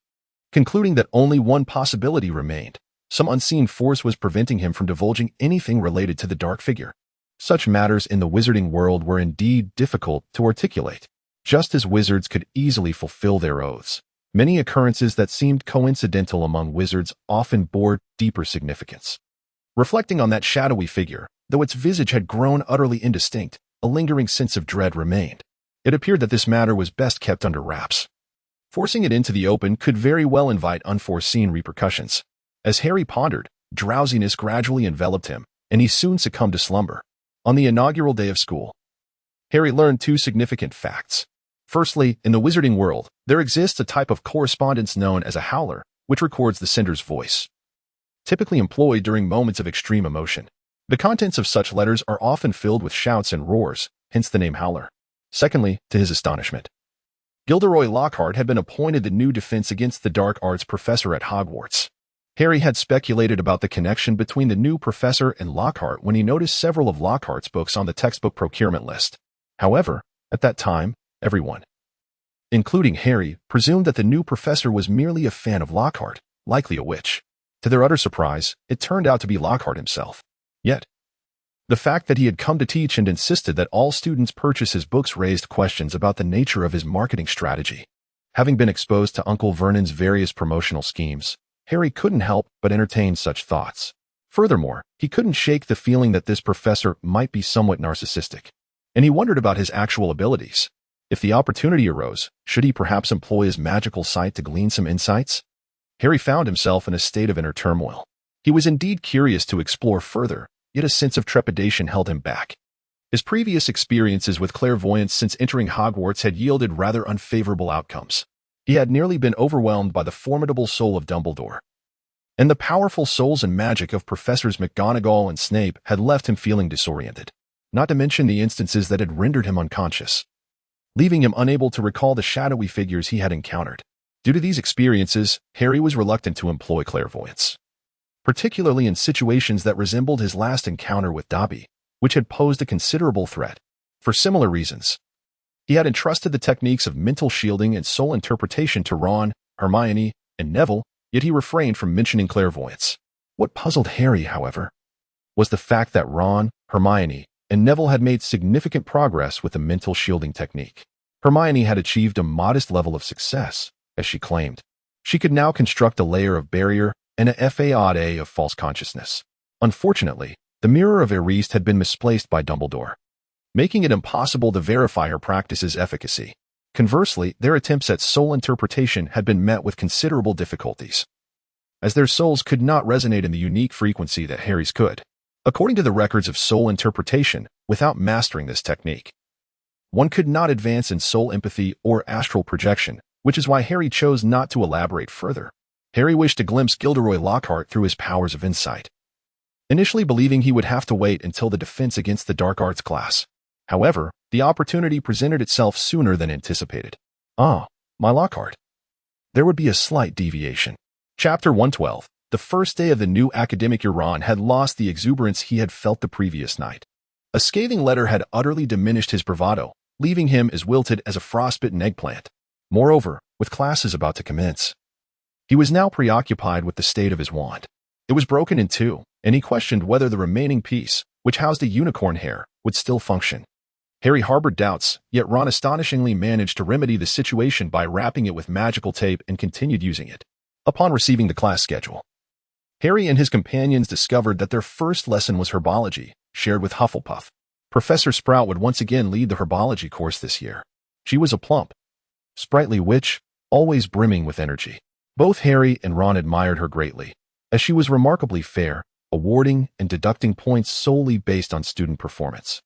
concluding that only one possibility remained. Some unseen force was preventing him from divulging anything related to the dark figure. Such matters in the wizarding world were indeed difficult to articulate. Just as wizards could easily fulfill their oaths, many occurrences that seemed coincidental among wizards often bore deeper significance. Reflecting on that shadowy figure, though its visage had grown utterly indistinct, a lingering sense of dread remained. It appeared that this matter was best kept under wraps. Forcing it into the open could very well invite unforeseen repercussions. As Harry pondered, drowsiness gradually enveloped him, and he soon succumbed to slumber. On the inaugural day of school, Harry learned two significant facts. Firstly, in the wizarding world, there exists a type of correspondence known as a howler, which records the sender's voice, typically employed during moments of extreme emotion. The contents of such letters are often filled with shouts and roars, hence the name howler. Secondly, to his astonishment, Gilderoy Lockhart had been appointed the new Defense Against the Dark Arts professor at Hogwarts. Harry had speculated about the connection between the new professor and Lockhart when he noticed several of Lockhart's books on the textbook procurement list. However, at that time, everyone, including Harry, presumed that the new professor was merely a fan of Lockhart, likely a witch. To their utter surprise, it turned out to be Lockhart himself. Yet, the fact that he had come to teach and insisted that all students purchase his books raised questions about the nature of his marketing strategy. Having been exposed to Uncle Vernon's various promotional schemes, Harry couldn't help but entertain such thoughts. Furthermore, he couldn't shake the feeling that this professor might be somewhat narcissistic, and he wondered about his actual abilities. If the opportunity arose, should he perhaps employ his magical sight to glean some insights? Harry found himself in a state of inner turmoil. He was indeed curious to explore further, yet a sense of trepidation held him back. His previous experiences with clairvoyance since entering Hogwarts had yielded rather unfavorable outcomes. He had nearly been overwhelmed by the formidable soul of Dumbledore, and the powerful souls and magic of Professors McGonagall and Snape had left him feeling disoriented, not to mention the instances that had rendered him unconscious, leaving him unable to recall the shadowy figures he had encountered. Due to these experiences, Harry was reluctant to employ clairvoyance, particularly in situations that resembled his last encounter with Dobby, which had posed a considerable threat. For similar reasons, he had entrusted the techniques of mental shielding and soul interpretation to Ron, Hermione, and Neville, yet he refrained from mentioning clairvoyance. What puzzled Harry, however, was the fact that Ron, Hermione, and Neville had made significant progress with the mental shielding technique. Hermione had achieved a modest level of success, as she claimed. She could now construct a layer of barrier and a facade of false consciousness. Unfortunately, the mirror of Eriste had been misplaced by Dumbledore, making it impossible to verify her practice's efficacy. Conversely, their attempts at soul interpretation had been met with considerable difficulties, as their souls could not resonate in the unique frequency that Harry's could. According to the records of soul interpretation, without mastering this technique, one could not advance in soul empathy or astral projection, which is why Harry chose not to elaborate further. Harry wished to glimpse Gilderoy Lockhart through his powers of insight, initially believing he would have to wait until the Defense Against the Dark Arts class. However, the opportunity presented itself sooner than anticipated. Ah, my Lockhart. There would be a slight deviation. Chapter 112. The first day of the new academic year, Ron had lost the exuberance he had felt the previous night. A scathing letter had utterly diminished his bravado, leaving him as wilted as a frostbitten eggplant. Moreover, with classes about to commence, he was now preoccupied with the state of his wand. It was broken in two, and he questioned whether the remaining piece, which housed a unicorn hair, would still function. Harry harbored doubts, yet Ron astonishingly managed to remedy the situation by wrapping it with magical tape and continued using it. Upon receiving the class schedule, Harry and his companions discovered that their first lesson was herbology, shared with Hufflepuff. Professor Sprout would once again lead the herbology course this year. She was a plump, sprightly witch, always brimming with energy. Both Harry and Ron admired her greatly, as she was remarkably fair, awarding and deducting points solely based on student performance.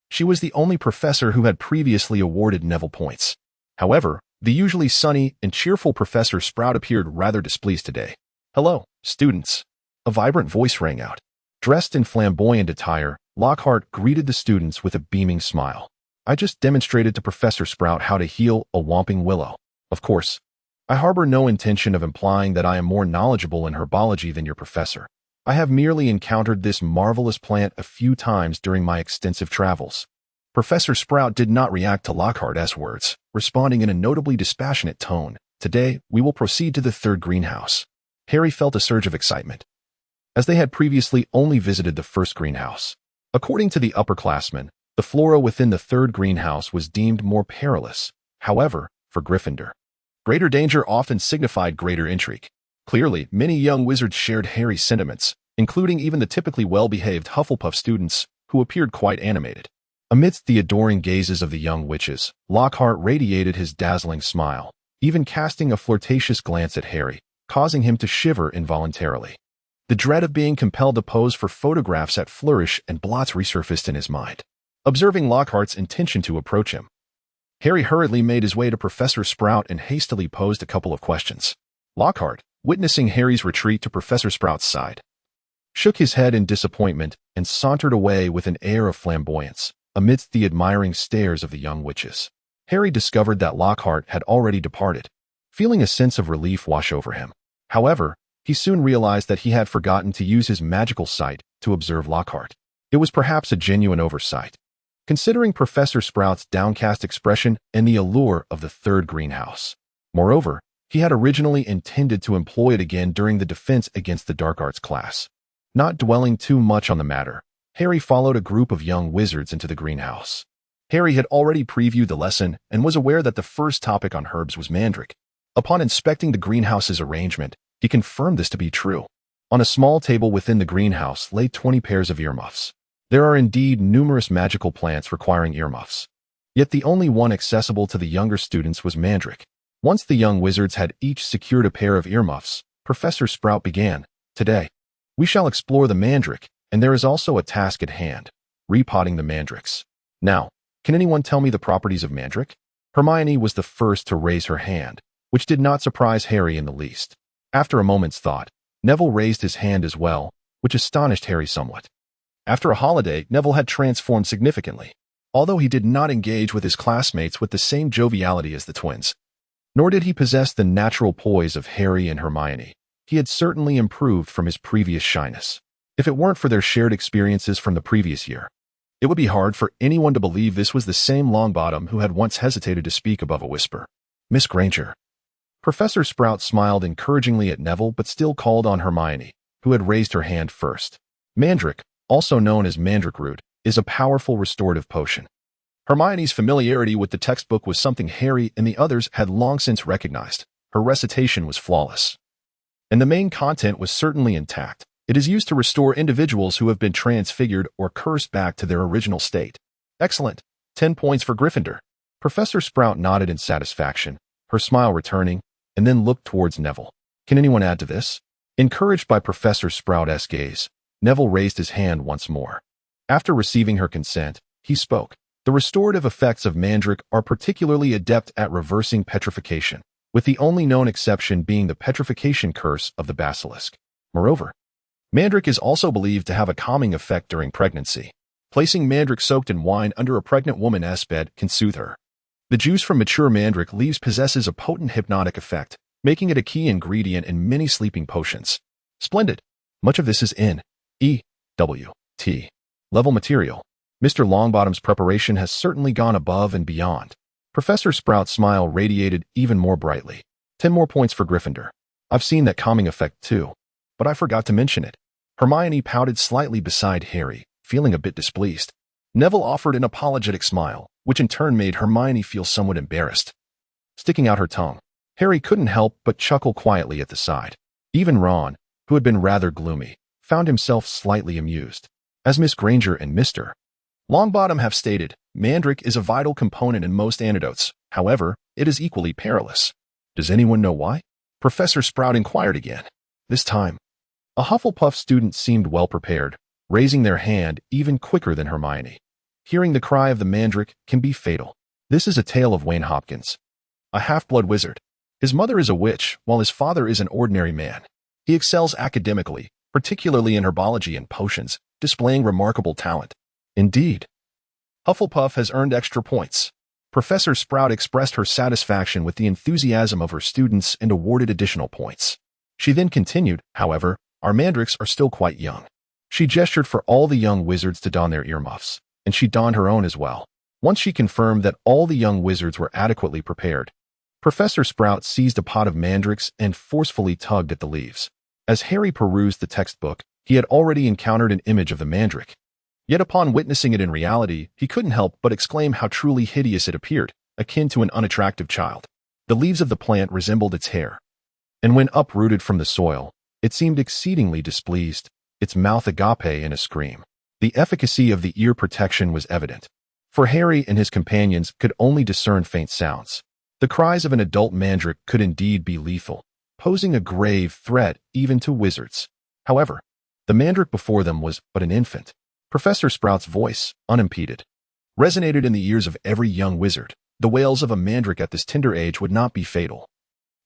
She was the only professor who had previously awarded Neville points. However, the usually sunny and cheerful Professor Sprout appeared rather displeased today. "Hello, students." A vibrant voice rang out. Dressed in flamboyant attire, Lockhart greeted the students with a beaming smile. "I just demonstrated to Professor Sprout how to heal a whomping willow. Of course, I harbor no intention of implying that I am more knowledgeable in herbology than your professor. I have merely encountered this marvelous plant a few times during my extensive travels." Professor Sprout did not react to Lockhart's words, responding in a notably dispassionate tone. "Today, we will proceed to the third greenhouse." Harry felt a surge of excitement, as they had previously only visited the first greenhouse. According to the upperclassmen, the flora within the third greenhouse was deemed more perilous. However, for Gryffindor, greater danger often signified greater intrigue. Clearly, many young wizards shared Harry's sentiments, including even the typically well-behaved Hufflepuff students, who appeared quite animated. Amidst the adoring gazes of the young witches, Lockhart radiated his dazzling smile, even casting a flirtatious glance at Harry, causing him to shiver involuntarily. The dread of being compelled to pose for photographs at Flourish and Blots resurfaced in his mind. observing Lockhart's intention to approach him. Harry hurriedly made his way to Professor Sprout and hastily posed a couple of questions. Lockhart, witnessing Harry's retreat to Professor Sprout's side, shook his head in disappointment and sauntered away with an air of flamboyance, amidst the admiring stares of the young witches. Harry discovered that Lockhart had already departed, feeling a sense of relief wash over him. However, he soon realized that he had forgotten to use his magical sight to observe Lockhart. It was perhaps a genuine oversight, considering Professor Sprout's downcast expression and the allure of the third greenhouse. Moreover, he had originally intended to employ it again during the defense against the dark arts class. Not dwelling too much on the matter, Harry followed a group of young wizards into the greenhouse. Harry had already previewed the lesson and was aware that the first topic on herbs was mandrake. Upon inspecting the greenhouse's arrangement, he confirmed this to be true. On a small table within the greenhouse lay 20 pairs of earmuffs. There are indeed numerous magical plants requiring earmuffs. Yet the only one accessible to the younger students was mandrake. Once the young wizards had each secured a pair of earmuffs, Professor Sprout began. Today, we shall explore the mandrake, and there is also a task at hand, repotting the mandrakes. Now, can anyone tell me the properties of mandrake? Hermione was the first to raise her hand, which did not surprise Harry in the least. After a moment's thought, Neville raised his hand as well, which astonished Harry somewhat. After a holiday, Neville had transformed significantly, although he did not engage with his classmates with the same joviality as the twins. Nor did he possess the natural poise of Harry and Hermione. He had certainly improved from his previous shyness. If it weren't for their shared experiences from the previous year, it would be hard for anyone to believe this was the same Longbottom who had once hesitated to speak above a whisper. Miss Granger. Professor Sprout smiled encouragingly at Neville but still called on Hermione, who had raised her hand first. Mandrake, also known as mandrake root, is a powerful restorative potion. Hermione's familiarity with the textbook was something Harry and the others had long since recognized. Her recitation was flawless, and the main content was certainly intact. It is used to restore individuals who have been transfigured or cursed back to their original state. Excellent. 10 points for Gryffindor. Professor Sprout nodded in satisfaction, her smile returning, and then looked towards Neville. Can anyone add to this? Encouraged by Professor Sprout's gaze, Neville raised his hand once more. After receiving her consent, he spoke. The restorative effects of mandrake are particularly adept at reversing petrification, with the only known exception being the petrification curse of the basilisk. Moreover, mandrake is also believed to have a calming effect during pregnancy. Placing mandrake soaked in wine under a pregnant woman's bed can soothe her. The juice from mature mandrake leaves possesses a potent hypnotic effect, making it a key ingredient in many sleeping potions. Splendid. Much of this is in E.W.T. level material. Mr. Longbottom's preparation has certainly gone above and beyond. Professor Sprout's smile radiated even more brightly. 10 more points for Gryffindor. I've seen that calming effect too, but I forgot to mention it. Hermione pouted slightly beside Harry, feeling a bit displeased. Neville offered an apologetic smile, which in turn made Hermione feel somewhat embarrassed. Sticking out her tongue, Harry couldn't help but chuckle quietly at the side. Even Ron, who had been rather gloomy, found himself slightly amused. As Miss Granger and Mr. Longbottom have stated, mandrake is a vital component in most antidotes. However, it is equally perilous. Does anyone know why? Professor Sprout inquired again. This time, a Hufflepuff student seemed well prepared, raising their hand even quicker than Hermione. Hearing the cry of the mandrake can be fatal. This is a tale of Wayne Hopkins, a half-blood wizard. His mother is a witch, while his father is an ordinary man. He excels academically, particularly in herbology and potions, displaying remarkable talent. Indeed, Hufflepuff has earned extra points. Professor Sprout expressed her satisfaction with the enthusiasm of her students and awarded additional points. She then continued, however, our mandrakes are still quite young. She gestured for all the young wizards to don their earmuffs, and she donned her own as well. Once she confirmed that all the young wizards were adequately prepared, Professor Sprout seized a pot of mandrakes and forcefully tugged at the leaves. As Harry perused the textbook, he had already encountered an image of the mandrake. Yet upon witnessing it in reality, he couldn't help but exclaim how truly hideous it appeared, akin to an unattractive child. The leaves of the plant resembled its hair, and when uprooted from the soil, it seemed exceedingly displeased, its mouth agape in a scream. The efficacy of the ear protection was evident, for Harry and his companions could only discern faint sounds. The cries of an adult mandrake could indeed be lethal, posing a grave threat even to wizards. However, the mandrake before them was but an infant. Professor Sprout's voice, unimpeded, resonated in the ears of every young wizard. The wails of a mandrake at this tender age would not be fatal,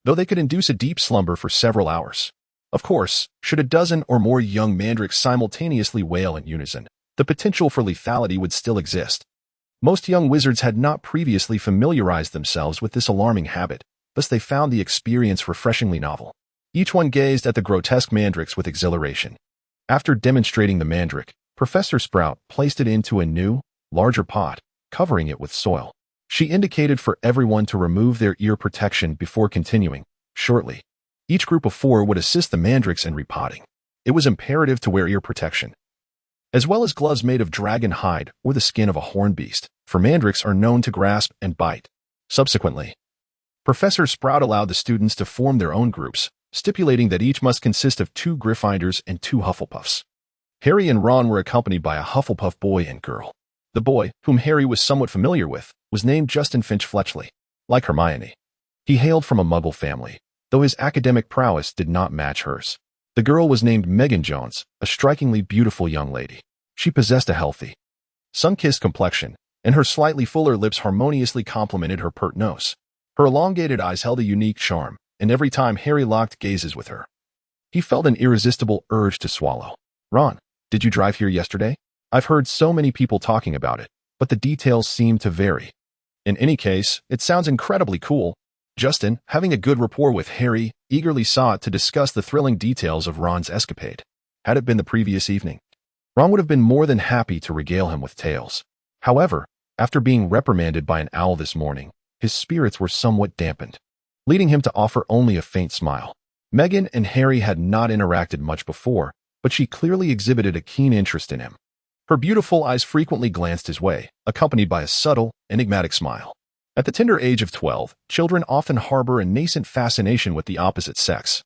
though they could induce a deep slumber for several hours. Of course, should a dozen or more young mandrakes simultaneously wail in unison, the potential for lethality would still exist. Most young wizards had not previously familiarized themselves with this alarming habit, thus they found the experience refreshingly novel. Each one gazed at the grotesque mandrakes with exhilaration. After demonstrating the mandrake, Professor Sprout placed it into a new, larger pot, covering it with soil. She indicated for everyone to remove their ear protection before continuing. Shortly, each group of 4 would assist the mandrakes in repotting. It was imperative to wear ear protection, as well as gloves made of dragon hide or the skin of a horned beast, for mandrakes are known to grasp and bite. Subsequently, Professor Sprout allowed the students to form their own groups, stipulating that each must consist of 2 Gryffindors and 2 Hufflepuffs. Harry and Ron were accompanied by a Hufflepuff boy and girl. The boy, whom Harry was somewhat familiar with, was named Justin Finch Fletchley. Like Hermione, he hailed from a Muggle family, though his academic prowess did not match hers. The girl was named Megan Jones, a strikingly beautiful young lady. She possessed a healthy, sun-kissed complexion, and her slightly fuller lips harmoniously complemented her pert nose. Her elongated eyes held a unique charm, and every time Harry locked gazes with her, he felt an irresistible urge to swallow. Ron, did you drive here yesterday? I've heard so many people talking about it, but the details seem to vary. In any case, it sounds incredibly cool. Justin, having a good rapport with Harry, eagerly sought to discuss the thrilling details of Ron's escapade. Had it been the previous evening, Ron would have been more than happy to regale him with tales. However, after being reprimanded by an owl this morning, his spirits were somewhat dampened, leading him to offer only a faint smile. Megan and Harry had not interacted much before, but she clearly exhibited a keen interest in him. Her beautiful eyes frequently glanced his way, accompanied by a subtle, enigmatic smile. At the tender age of 12, children often harbor a nascent fascination with the opposite sex,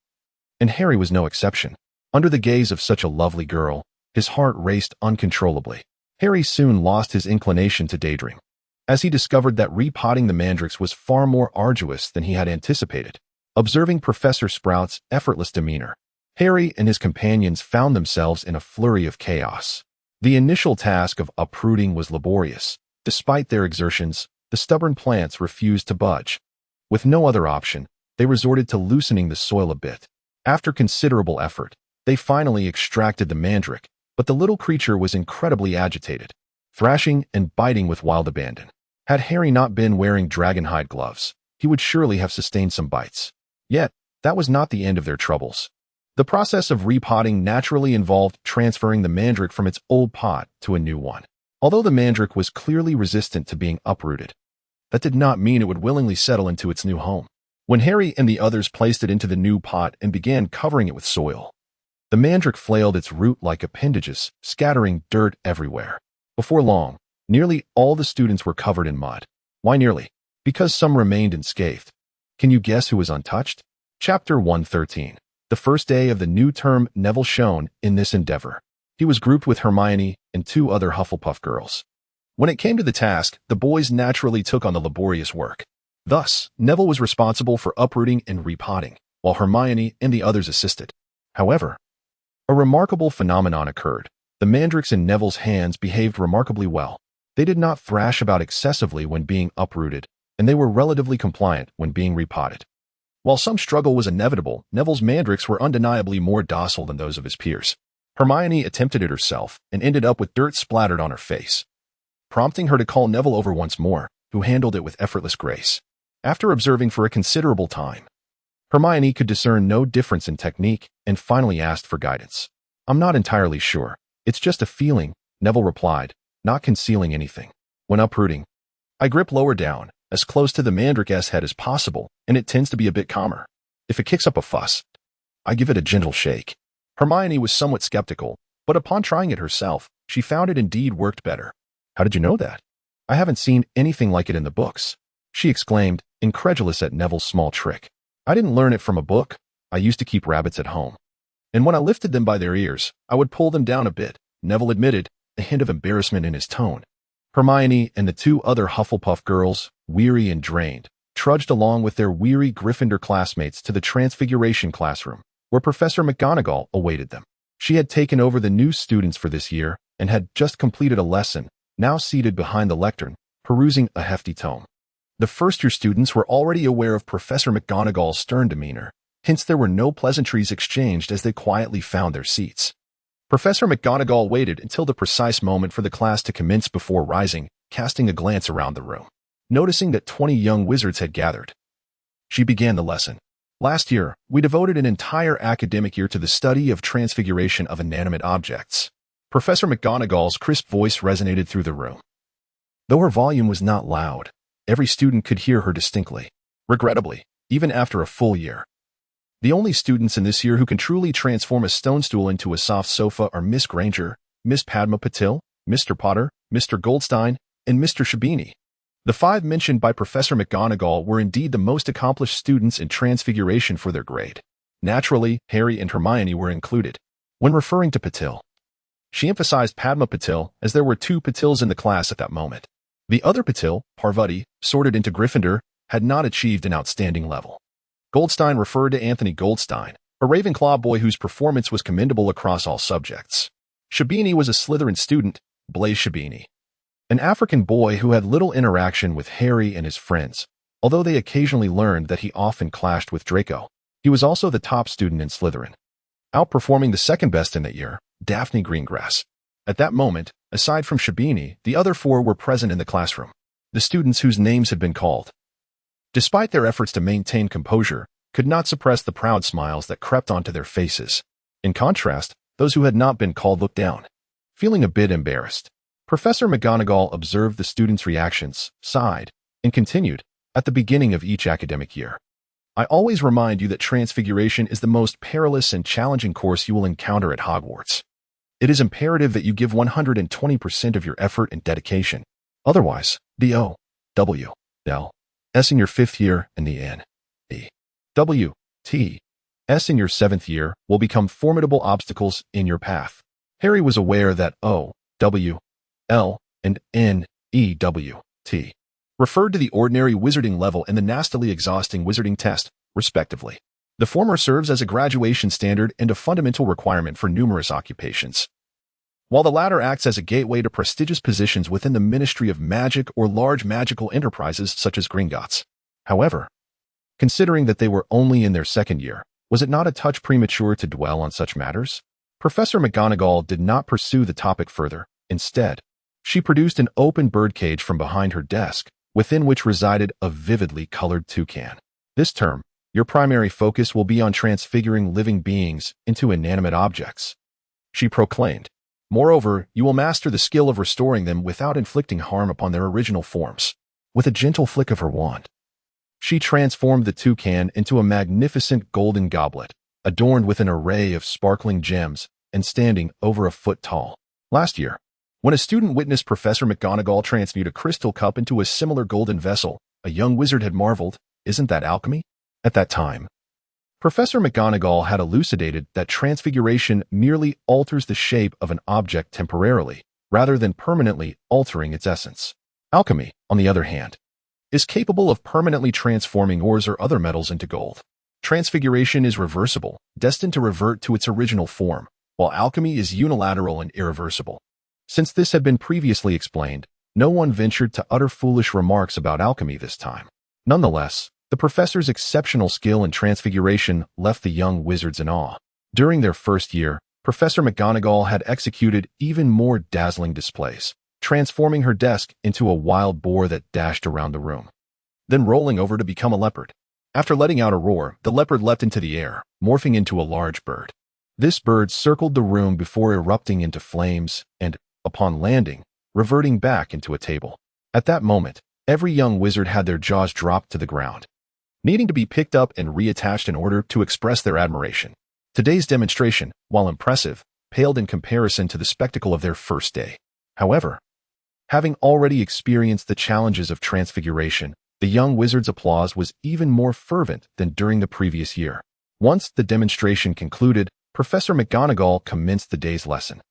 and Harry was no exception. Under the gaze of such a lovely girl, his heart raced uncontrollably. Harry soon lost his inclination to daydream, as he discovered that repotting the mandrakes was far more arduous than he had anticipated. Observing Professor Sprout's effortless demeanor, Harry and his companions found themselves in a flurry of chaos. The initial task of uprooting was laborious. Despite their exertions, the stubborn plants refused to budge. With no other option, they resorted to loosening the soil a bit. After considerable effort, they finally extracted the mandrake, but the little creature was incredibly agitated, thrashing and biting with wild abandon. Had Harry not been wearing dragonhide gloves, he would surely have sustained some bites. Yet, that was not the end of their troubles. The process of repotting naturally involved transferring the mandrake from its old pot to a new one. Although the mandrake was clearly resistant to being uprooted, that did not mean it would willingly settle into its new home. When Harry and the others placed it into the new pot and began covering it with soil, the mandrake flailed its root-like appendages, scattering dirt everywhere. Before long, nearly all the students were covered in mud. Why nearly? Because some remained unscathed. Can you guess who was untouched? Chapter 113. The first day of the new term, Neville shone in this endeavor. He was grouped with Hermione and 2 other Hufflepuff girls. When it came to the task, the boys naturally took on the laborious work. Thus, Neville was responsible for uprooting and repotting, while Hermione and the others assisted. However, a remarkable phenomenon occurred. The mandrakes in Neville's hands behaved remarkably well. They did not thrash about excessively when being uprooted, and they were relatively compliant when being repotted. While some struggle was inevitable, Neville's mandrakes were undeniably more docile than those of his peers. Hermione attempted it herself and ended up with dirt splattered on her face, prompting her to call Neville over once more, who handled it with effortless grace. After observing for a considerable time, Hermione could discern no difference in technique and finally asked for guidance. I'm not entirely sure. It's just a feeling, Neville replied, not concealing anything. When uprooting, I grip lower down, as close to the mandrake's head as possible, and it tends to be a bit calmer. If it kicks up a fuss, I give it a gentle shake. Hermione was somewhat skeptical, but upon trying it herself, she found it indeed worked better. How did you know that? I haven't seen anything like it in the books, she exclaimed, incredulous at Neville's small trick. I didn't learn it from a book. I used to keep rabbits at home, and when I lifted them by their ears, I would pull them down a bit, Neville admitted, a hint of embarrassment in his tone. Hermione and the 2 other Hufflepuff girls, weary and drained, trudged along with their weary Gryffindor classmates to the Transfiguration classroom, where Professor McGonagall awaited them. She had taken over the new students for this year and had just completed a lesson now seated behind the lectern, perusing a hefty tome. The first-year students were already aware of Professor McGonagall's stern demeanor, hence there were no pleasantries exchanged as they quietly found their seats. Professor McGonagall waited until the precise moment for the class to commence before rising, casting a glance around the room. Noticing that 20 young wizards had gathered, she began the lesson. Last year, we devoted an entire academic year to the study of transfiguration of inanimate objects. Professor McGonagall's crisp voice resonated through the room. Though her volume was not loud, every student could hear her distinctly. Regrettably, even after a full year, the only students in this year who can truly transform a stone stool into a soft sofa are Miss Granger, Miss Padma Patil, Mr. Potter, Mr. Goldstein, and Mr. Shabini. The 5 mentioned by Professor McGonagall were indeed the most accomplished students in transfiguration for their grade. Naturally, Harry and Hermione were included. When referring to Patil, she emphasized Padma Patil as there were 2 Patils in the class at that moment. The other Patil, Parvati, sorted into Gryffindor, had not achieved an outstanding level. Goldstein referred to Anthony Goldstein, a Ravenclaw boy whose performance was commendable across all subjects. Shabini was a Slytherin student, Blaise Shabini, an African boy who had little interaction with Harry and his friends, although they occasionally learned that he often clashed with Draco. He was also the top student in Slytherin, outperforming the second best in that year, Daphne Greengrass. At that moment, aside from Shabini, the other 4 were present in the classroom, the students whose names had been called. Despite their efforts to maintain composure, could not suppress the proud smiles that crept onto their faces. In contrast, those who had not been called looked down, feeling a bit embarrassed. Professor McGonagall observed the students' reactions, sighed, and continued, at the beginning of each academic year. I always remind you that transfiguration is the most perilous and challenging course you will encounter at Hogwarts. It is imperative that you give 120% of your effort and dedication. Otherwise, the O.W.L.S. in your 5th year and the N.E.W.T.S. in your 7th year will become formidable obstacles in your path. Harry was aware that O.W.L. and N.E.W.T. referred to the ordinary wizarding level and the nastily exhausting wizarding test, respectively. The former serves as a graduation standard and a fundamental requirement for numerous occupations, while the latter acts as a gateway to prestigious positions within the Ministry of Magic or large magical enterprises such as Gringotts. However, considering that they were only in their 2nd year, was it not a touch premature to dwell on such matters? Professor McGonagall did not pursue the topic further. Instead, she produced an open birdcage from behind her desk, within which resided a vividly colored toucan. This term, your primary focus will be on transfiguring living beings into inanimate objects, she proclaimed. Moreover, you will master the skill of restoring them without inflicting harm upon their original forms. With a gentle flick of her wand, she transformed the toucan into a magnificent golden goblet, adorned with an array of sparkling gems and standing over a foot tall. Last year, when a student witnessed Professor McGonagall transmute a crystal cup into a similar golden vessel, a young wizard had marveled, "Isn't that alchemy?" At that time, Professor McGonagall had elucidated that transfiguration merely alters the shape of an object temporarily, rather than permanently altering its essence. Alchemy, on the other hand, is capable of permanently transforming ores or other metals into gold. Transfiguration is reversible, destined to revert to its original form, while alchemy is unilateral and irreversible. Since this had been previously explained, no one ventured to utter foolish remarks about alchemy this time. Nonetheless, the professor's exceptional skill in transfiguration left the young wizards in awe. During their 1st year, Professor McGonagall had executed even more dazzling displays, transforming her desk into a wild boar that dashed around the room, then rolling over to become a leopard. After letting out a roar, the leopard leapt into the air, morphing into a large bird. This bird circled the room before erupting into flames and, upon landing, reverting back into a table. At that moment, every young wizard had their jaws dropped to the ground, needing to be picked up and reattached in order to express their admiration. Today's demonstration, while impressive, paled in comparison to the spectacle of their first day. However, having already experienced the challenges of transfiguration, the young wizard's applause was even more fervent than during the previous year. Once the demonstration concluded, Professor McGonagall commenced the day's lesson.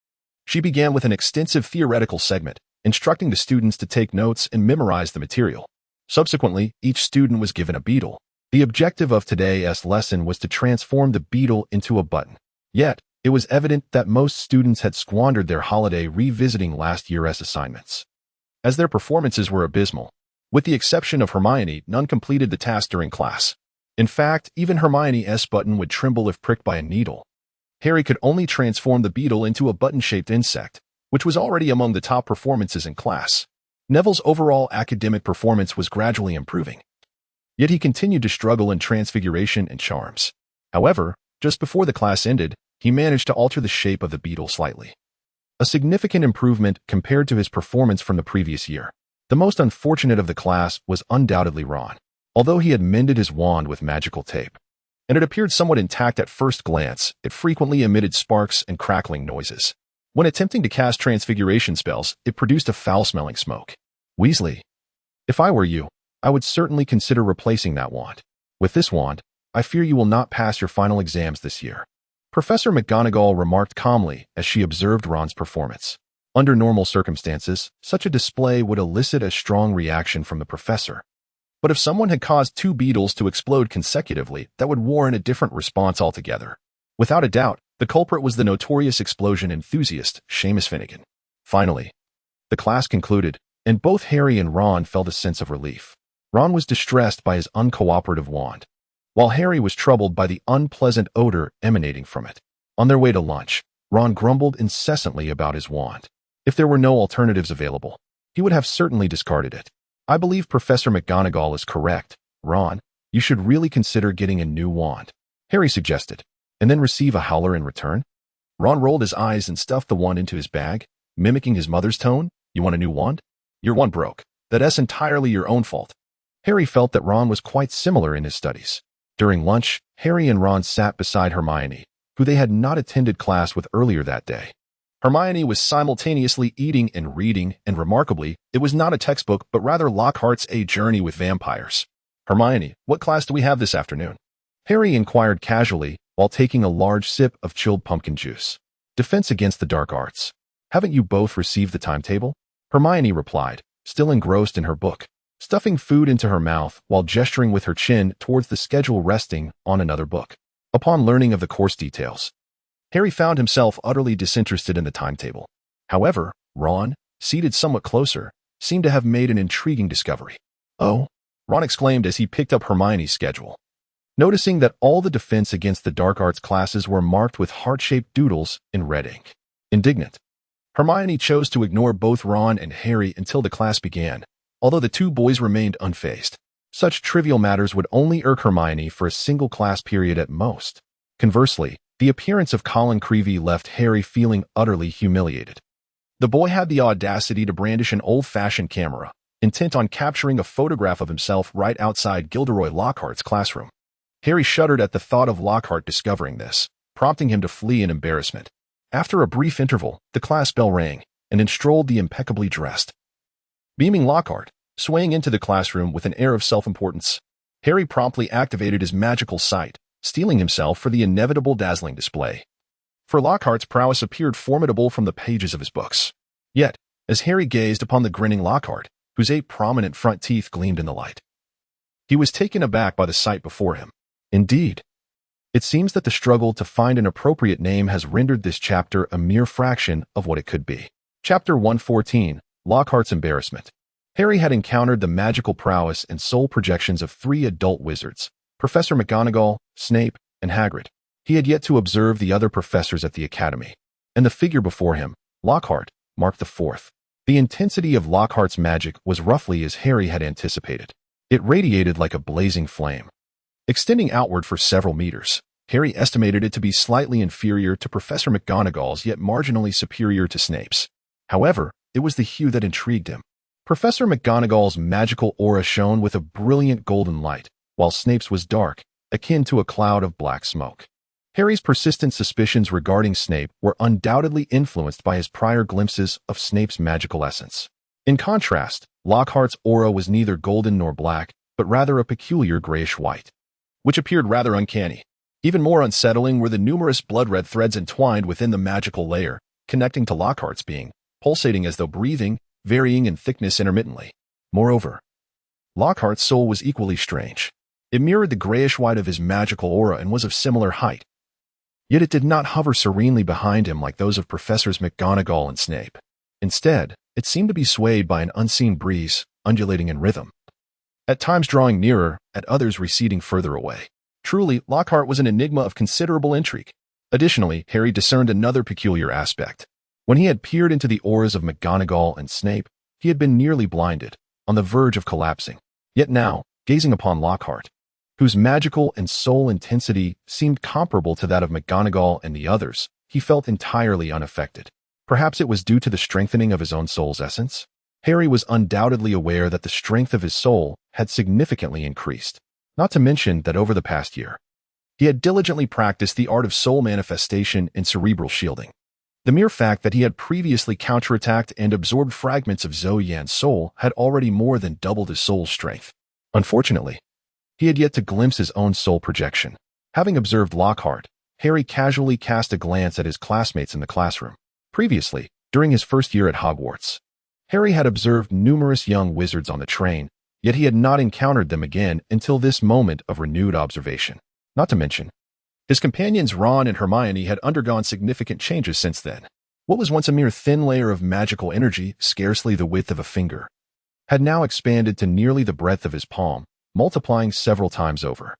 She began with an extensive theoretical segment, instructing the students to take notes and memorize the material. Subsequently, each student was given a beetle. The objective of today's lesson was to transform the beetle into a button. Yet, it was evident that most students had squandered their holiday revisiting last year's assignments. as their performances were abysmal. With the exception of Hermione, none completed the task during class. In fact, even Hermione's button would tremble if pricked by a needle. Harry could only transform the beetle into a button-shaped insect, which was already among the top performances in class. Neville's overall academic performance was gradually improving. Yet he continued to struggle in transfiguration and charms. However, just before the class ended, he managed to alter the shape of the beetle slightly. A significant improvement compared to his performance from the previous year. The most unfortunate of the class was undoubtedly Ron, although he had mended his wand with magical tape. And it appeared somewhat intact at first glance, it frequently emitted sparks and crackling noises. When attempting to cast transfiguration spells, it produced a foul-smelling smoke. Weasley, if I were you, I would certainly consider replacing that wand. With this wand, I fear you will not pass your final exams this year. Professor McGonagall remarked calmly as she observed Ron's performance. Under normal circumstances, such a display would elicit a strong reaction from the professor. But if someone had caused 2 beetles to explode consecutively, that would warrant a different response altogether. Without a doubt, the culprit was the notorious explosion enthusiast, Seamus Finnegan. Finally, the class concluded, and both Harry and Ron felt a sense of relief. Ron was distressed by his uncooperative wand, while Harry was troubled by the unpleasant odor emanating from it. On their way to lunch, Ron grumbled incessantly about his wand. If there were no alternatives available, he would have certainly discarded it. I believe Professor McGonagall is correct. Ron, you should really consider getting a new wand, Harry suggested, and then receive a howler in return. Ron rolled his eyes and stuffed the wand into his bag, mimicking his mother's tone. You want a new wand? Your wand broke. That's entirely your own fault. Harry felt that Ron was quite similar in his studies. During lunch, Harry and Ron sat beside Hermione, who they had not attended class with earlier that day. Hermione was simultaneously eating and reading, and remarkably, it was not a textbook but rather Lockhart's A Journey with Vampires. Hermione, what class do we have this afternoon? Harry inquired casually while taking a large sip of chilled pumpkin juice. Defense against the dark arts. Haven't you both received the timetable? Hermione replied, still engrossed in her book, stuffing food into her mouth while gesturing with her chin towards the schedule resting on another book. Upon learning of the course details, Harry found himself utterly disinterested in the timetable. However, Ron, seated somewhat closer, seemed to have made an intriguing discovery. Oh, Ron exclaimed as he picked up Hermione's schedule, noticing that all the defense against the dark arts classes were marked with heart-shaped doodles in red ink. Indignant, Hermione chose to ignore both Ron and Harry until the class began, although the 2 boys remained unfazed. Such trivial matters would only irk Hermione for a single class period at most. Conversely, the appearance of Colin Creevey left Harry feeling utterly humiliated. The boy had the audacity to brandish an old-fashioned camera, intent on capturing a photograph of himself right outside Gilderoy Lockhart's classroom. Harry shuddered at the thought of Lockhart discovering this, prompting him to flee in embarrassment. After a brief interval, the class bell rang, and in strolled the impeccably dressed, beaming Lockhart, swaying into the classroom with an air of self-importance. Harry promptly activated his magical sight, steeling himself for the inevitable dazzling display. For Lockhart's prowess appeared formidable from the pages of his books. Yet, as Harry gazed upon the grinning Lockhart, whose 8 prominent front teeth gleamed in the light, he was taken aback by the sight before him. Indeed, it seems that the struggle to find an appropriate name has rendered this chapter a mere fraction of what it could be. Chapter 114, Lockhart's Embarrassment. Harry had encountered the magical prowess and soul projections of 3 adult wizards, Professor McGonagall, Snape, and Hagrid. He had yet to observe the other professors at the academy, and the figure before him, Lockhart, marked the 4th. The intensity of Lockhart's magic was roughly as Harry had anticipated. It radiated like a blazing flame, extending outward for several meters. Harry estimated it to be slightly inferior to Professor McGonagall's, yet marginally superior to Snape's. However, it was the hue that intrigued him. Professor McGonagall's magical aura shone with a brilliant golden light, while Snape's was dark, akin to a cloud of black smoke. Harry's persistent suspicions regarding Snape were undoubtedly influenced by his prior glimpses of Snape's magical essence. In contrast, Lockhart's aura was neither golden nor black, but rather a peculiar grayish-white, which appeared rather uncanny. Even more unsettling were the numerous blood-red threads entwined within the magical layer, connecting to Lockhart's being, pulsating as though breathing, varying in thickness intermittently. Moreover, Lockhart's soul was equally strange. It mirrored the grayish-white of his magical aura and was of similar height. Yet it did not hover serenely behind him like those of Professors McGonagall and Snape. Instead, It seemed to be swayed by an unseen breeze, undulating in rhythm, at times drawing nearer, at others receding further away. Truly, Lockhart was an enigma of considerable intrigue. Additionally, Harry discerned another peculiar aspect. When he had peered into the auras of McGonagall and Snape, he had been nearly blinded, on the verge of collapsing. Yet now, gazing upon Lockhart, whose magical and soul intensity seemed comparable to that of McGonagall and the others, he felt entirely unaffected. Perhaps it was due to the strengthening of his own soul's essence? Harry was undoubtedly aware that the strength of his soul had significantly increased, not to mention that over the past year, he had diligently practiced the art of soul manifestation and cerebral shielding. The mere fact that he had previously counterattacked and absorbed fragments of Zhou Yan's soul had already more than doubled his soul's strength. Unfortunately, he had yet to glimpse his own soul projection. Having observed Lockhart, Harry casually cast a glance at his classmates in the classroom. Previously, during his first year at Hogwarts, Harry had observed numerous young wizards on the train, yet he had not encountered them again until this moment of renewed observation. Not to mention, his companions Ron and Hermione had undergone significant changes since then. What was once a mere thin layer of magical energy, scarcely the width of a finger, had now expanded to nearly the breadth of his palm, multiplying several times over.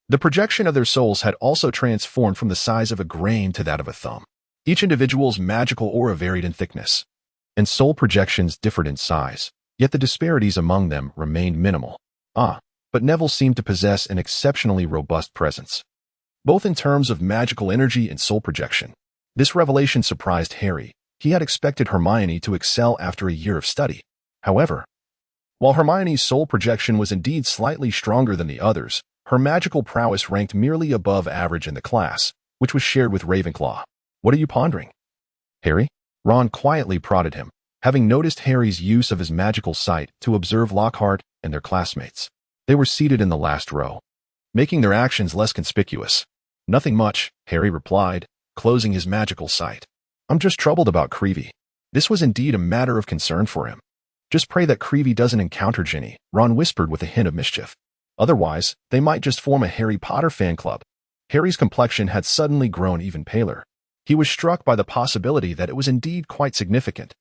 The projection of their souls had also transformed from the size of a grain to that of a thumb. Each individual's magical aura varied in thickness, and soul projections differed in size, yet the disparities among them remained minimal. But Neville seemed to possess an exceptionally robust presence, both in terms of magical energy and soul projection. This revelation surprised Harry. He had expected Hermione to excel after a year of study. However, while Hermione's soul projection was indeed slightly stronger than the others, her magical prowess ranked merely above average in the class, which was shared with Ravenclaw. "What are you pondering, Harry?" Ron quietly prodded him, having noticed Harry's use of his magical sight to observe Lockhart and their classmates. They were seated in the last row, making their actions less conspicuous. "Nothing much," Harry replied, closing his magical sight. "I'm just troubled about Creevy." This was indeed a matter of concern for him. "Just pray that Creevy doesn't encounter Ginny," Ron whispered with a hint of mischief. "Otherwise, they might just form a Harry Potter fan club." Harry's complexion had suddenly grown even paler. He was struck by the possibility that it was indeed quite significant.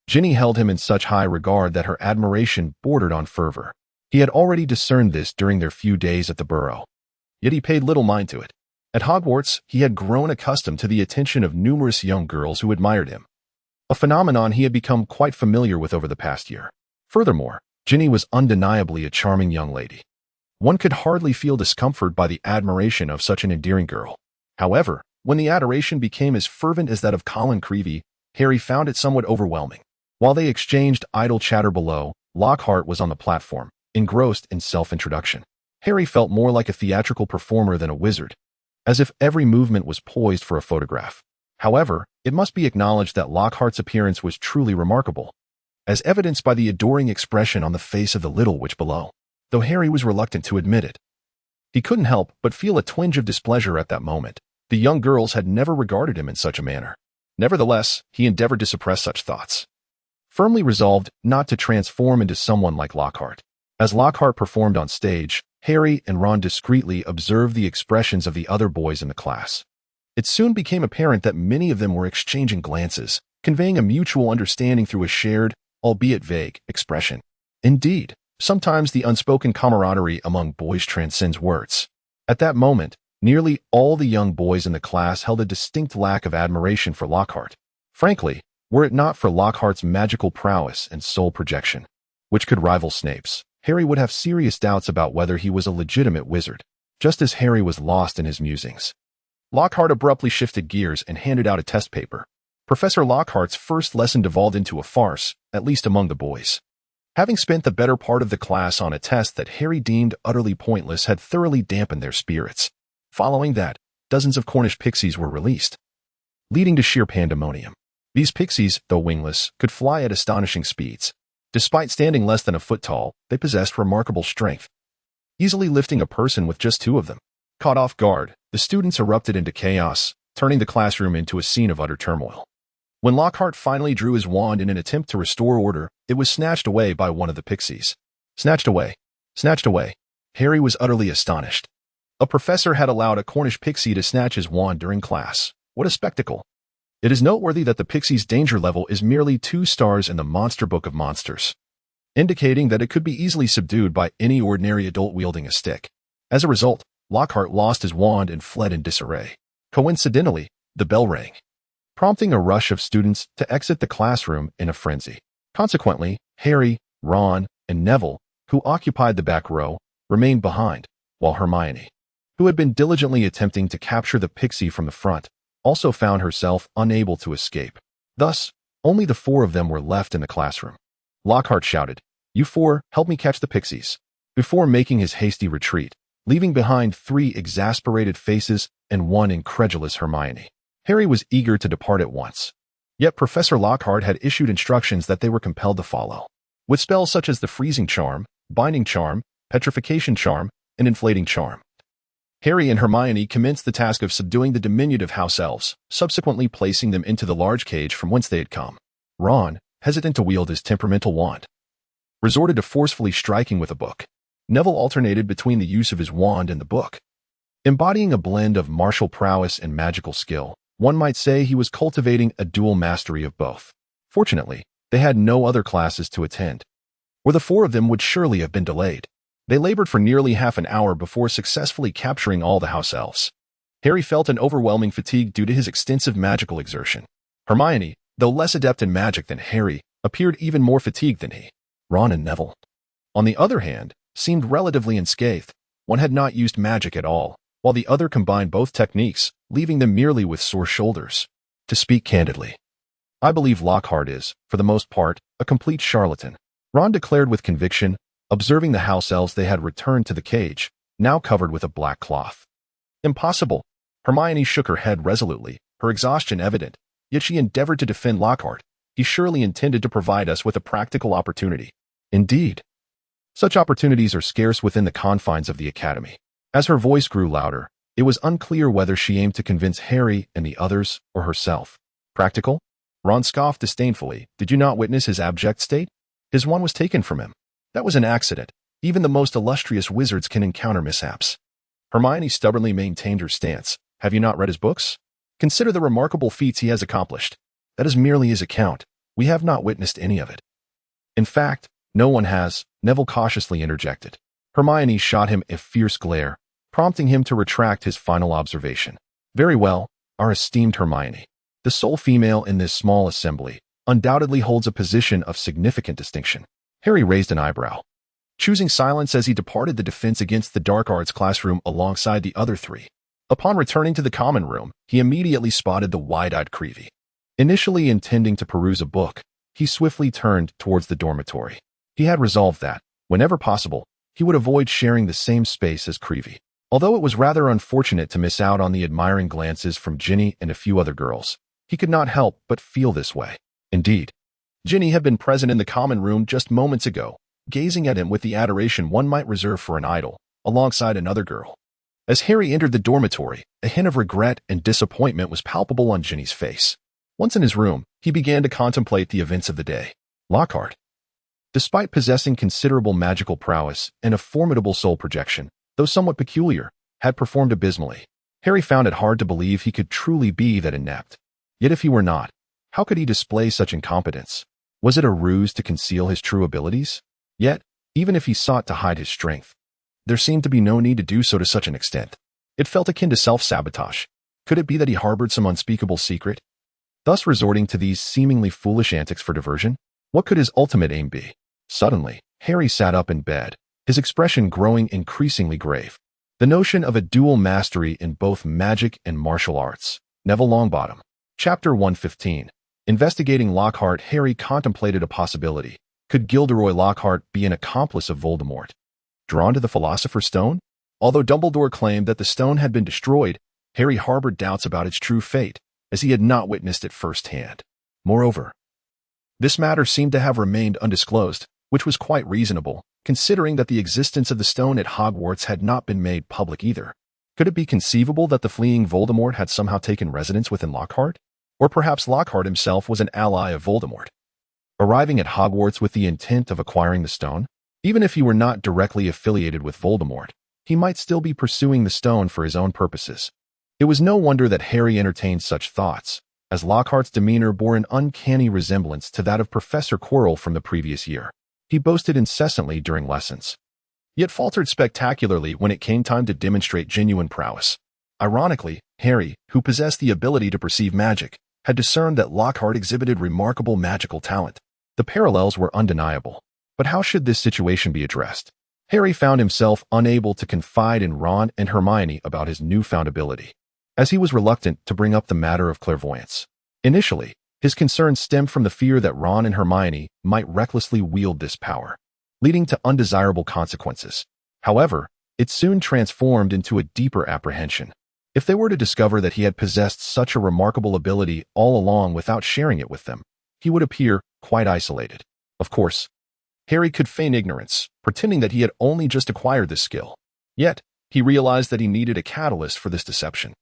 Ginny held him in such high regard that her admiration bordered on fervor. He had already discerned this during their few days at the Burrow, yet he paid little mind to it. At Hogwarts, he had grown accustomed to the attention of numerous young girls who admired him, a phenomenon he had become quite familiar with over the past year. Furthermore, Ginny was undeniably a charming young lady. One could hardly feel discomfort by the admiration of such an endearing girl. However, when the adoration became as fervent as that of Colin Creevy, Harry found it somewhat overwhelming. While they exchanged idle chatter below, Lockhart was on the platform, engrossed in self-introduction. Harry felt more like a theatrical performer than a wizard, as if every movement was poised for a photograph. However, it must be acknowledged that Lockhart's appearance was truly remarkable, as evidenced by the adoring expression on the face of the little witch below. Though Harry was reluctant to admit it, he couldn't help but feel a twinge of displeasure at that moment. The young girls had never regarded him in such a manner. Nevertheless, he endeavored to suppress such thoughts, firmly resolved not to transform into someone like Lockhart. As Lockhart performed on stage, Harry and Ron discreetly observed the expressions of the other boys in the class. It soon became apparent that many of them were exchanging glances, conveying a mutual understanding through a shared, albeit vague, expression. Indeed, sometimes the unspoken camaraderie among boys transcends words. At that moment, nearly all the young boys in the class held a distinct lack of admiration for Lockhart. Frankly, were it not for Lockhart's magical prowess and soul projection, which could rival Snape's, Harry would have serious doubts about whether he was a legitimate wizard. Just as Harry was lost in his musings, Lockhart abruptly shifted gears and handed out a test paper. Professor Lockhart's first lesson devolved into a farce, at least among the boys. Having spent the better part of the class on a test that Harry deemed utterly pointless had thoroughly dampened their spirits. Following that, dozens of Cornish pixies were released, leading to sheer pandemonium. These pixies, though wingless, could fly at astonishing speeds. Despite standing less than a foot tall, they possessed remarkable strength, easily lifting a person with just two of them. Caught off guard, the students erupted into chaos, turning the classroom into a scene of utter turmoil. When Lockhart finally drew his wand in an attempt to restore order, it was snatched away by one of the pixies. Snatched away. Snatched away. Harry was utterly astonished. A professor had allowed a Cornish pixie to snatch his wand during class. What a spectacle. It is noteworthy that the Pixie's danger level is merely 2 stars in the Monster Book of Monsters, indicating that it could be easily subdued by any ordinary adult wielding a stick. As a result, Lockhart lost his wand and fled in disarray. Coincidentally, the bell rang, prompting a rush of students to exit the classroom in a frenzy. Consequently, Harry, Ron, and Neville, who occupied the back row, remained behind, while Hermione, who had been diligently attempting to capture the Pixie from the front, also found herself unable to escape. Thus, only the 4 of them were left in the classroom. Lockhart shouted, "You 4, help me catch the Pixies," before making his hasty retreat, leaving behind 3 exasperated faces and 1 incredulous Hermione. Harry was eager to depart at once. Yet Professor Lockhart had issued instructions that they were compelled to follow. With spells such as the freezing charm, binding charm, petrification charm, and inflating charm, Harry and Hermione commenced the task of subduing the diminutive house elves, subsequently placing them into the large cage from whence they had come. Ron, hesitant to wield his temperamental wand, resorted to forcefully striking with a book. Neville alternated between the use of his wand and the book. Embodying a blend of martial prowess and magical skill, one might say he was cultivating a dual mastery of both. Fortunately, they had no other classes to attend, or the 4 of them would surely have been delayed. They labored for nearly half an hour before successfully capturing all the house elves. Harry felt an overwhelming fatigue due to his extensive magical exertion. Hermione, though less adept in magic than Harry, appeared even more fatigued than he. Ron and Neville, on the other hand, seemed relatively unscathed. One had not used magic at all, while the other combined both techniques, leaving them merely with sore shoulders. To speak candidly, I believe Lockhart is, for the most part, a complete charlatan, Ron declared with conviction, observing the house elves they had returned to the cage, now covered with a black cloth. Impossible. Hermione shook her head resolutely, her exhaustion evident, yet she endeavored to defend Lockhart. He surely intended to provide us with a practical opportunity. Indeed, such opportunities are scarce within the confines of the academy. As her voice grew louder, it was unclear whether she aimed to convince Harry and the others or herself. Practical? Ron scoffed disdainfully. Did you not witness his abject state? His wand was taken from him. That was an accident. Even the most illustrious wizards can encounter mishaps. Hermione stubbornly maintained her stance. Have you not read his books? Consider the remarkable feats he has accomplished. That is merely his account. We have not witnessed any of it. In fact, no one has, Neville cautiously interjected. Hermione shot him a fierce glare, prompting him to retract his final observation. Very well, our esteemed Hermione, the sole female in this small assembly, undoubtedly holds a position of significant distinction. Harry raised an eyebrow, choosing silence as he departed the Defense Against the Dark Arts classroom alongside the other 3. Upon returning to the common room, he immediately spotted the wide-eyed Privet. Initially intending to peruse a book, he swiftly turned towards the dormitory. He had resolved that, whenever possible, he would avoid sharing the same space as Privet. Although it was rather unfortunate to miss out on the admiring glances from Ginny and a few other girls, he could not help but feel this way. Indeed, Ginny had been present in the common room just moments ago, gazing at him with the adoration one might reserve for an idol, alongside another girl. As Harry entered the dormitory, a hint of regret and disappointment was palpable on Ginny's face. Once in his room, he began to contemplate the events of the day. Lockhart, despite possessing considerable magical prowess and a formidable soul projection, though somewhat peculiar, had performed abysmally. Harry found it hard to believe he could truly be that inept. Yet if he were not, how could he display such incompetence? Was it a ruse to conceal his true abilities? Yet, even if he sought to hide his strength, there seemed to be no need to do so to such an extent. It felt akin to self-sabotage. Could it be that he harbored some unspeakable secret, thus resorting to these seemingly foolish antics for diversion? What could his ultimate aim be? Suddenly, Harry sat up in bed, his expression growing increasingly grave. The notion of a dual mastery in both magic and martial arts. Neville Longbottom. Chapter 115. Investigating Lockhart, Harry contemplated a possibility. Could Gilderoy Lockhart be an accomplice of Voldemort? Drawn to the Philosopher's Stone? Although Dumbledore claimed that the stone had been destroyed, Harry harbored doubts about its true fate, as he had not witnessed it firsthand. Moreover, this matter seemed to have remained undisclosed, which was quite reasonable, considering that the existence of the stone at Hogwarts had not been made public either. Could it be conceivable that the fleeing Voldemort had somehow taken residence within Lockhart? Or perhaps Lockhart himself was an ally of Voldemort, arriving at Hogwarts with the intent of acquiring the stone? Even if he were not directly affiliated with Voldemort, he might still be pursuing the stone for his own purposes. It was no wonder that Harry entertained such thoughts. as Lockhart's demeanor bore an uncanny resemblance to that of Professor Quirrell from the previous year. He boasted incessantly during lessons, yet faltered spectacularly when it came time to demonstrate genuine prowess. Ironically, Harry, who possessed the ability to perceive magic, had discerned that Lockhart exhibited remarkable magical talent. The parallels were undeniable. But how should this situation be addressed? Harry found himself unable to confide in Ron and Hermione about his newfound ability, as he was reluctant to bring up the matter of clairvoyance. Initially, his concerns stemmed from the fear that Ron and Hermione might recklessly wield this power, leading to undesirable consequences. However, it soon transformed into a deeper apprehension. If they were to discover that he had possessed such a remarkable ability all along without sharing it with them, he would appear quite isolated. Of course, Harry could feign ignorance, pretending that he had only just acquired this skill. Yet, he realized that he needed a catalyst for this deception.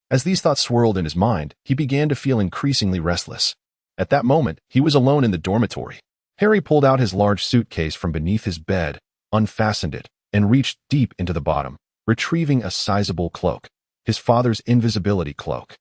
As these thoughts swirled in his mind, he began to feel increasingly restless. At that moment, he was alone in the dormitory. Harry pulled out his large suitcase from beneath his bed, unfastened it, and reached deep into the bottom, retrieving a sizable cloak, his father's invisibility cloak.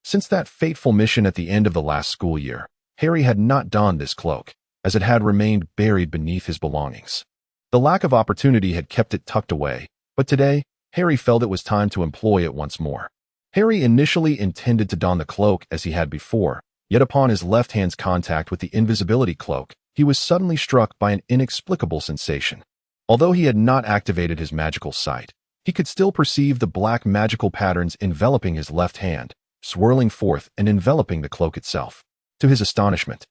Since that fateful mission at the end of the last school year, Harry had not donned this cloak, as it had remained buried beneath his belongings. The lack of opportunity had kept it tucked away, but today, Harry felt it was time to employ it once more. Harry initially intended to don the cloak as he had before, yet upon his left hand's contact with the invisibility cloak, he was suddenly struck by an inexplicable sensation. Although he had not activated his magical sight, he could still perceive the black magical patterns enveloping his left hand, swirling forth and enveloping the cloak itself. To his astonishment,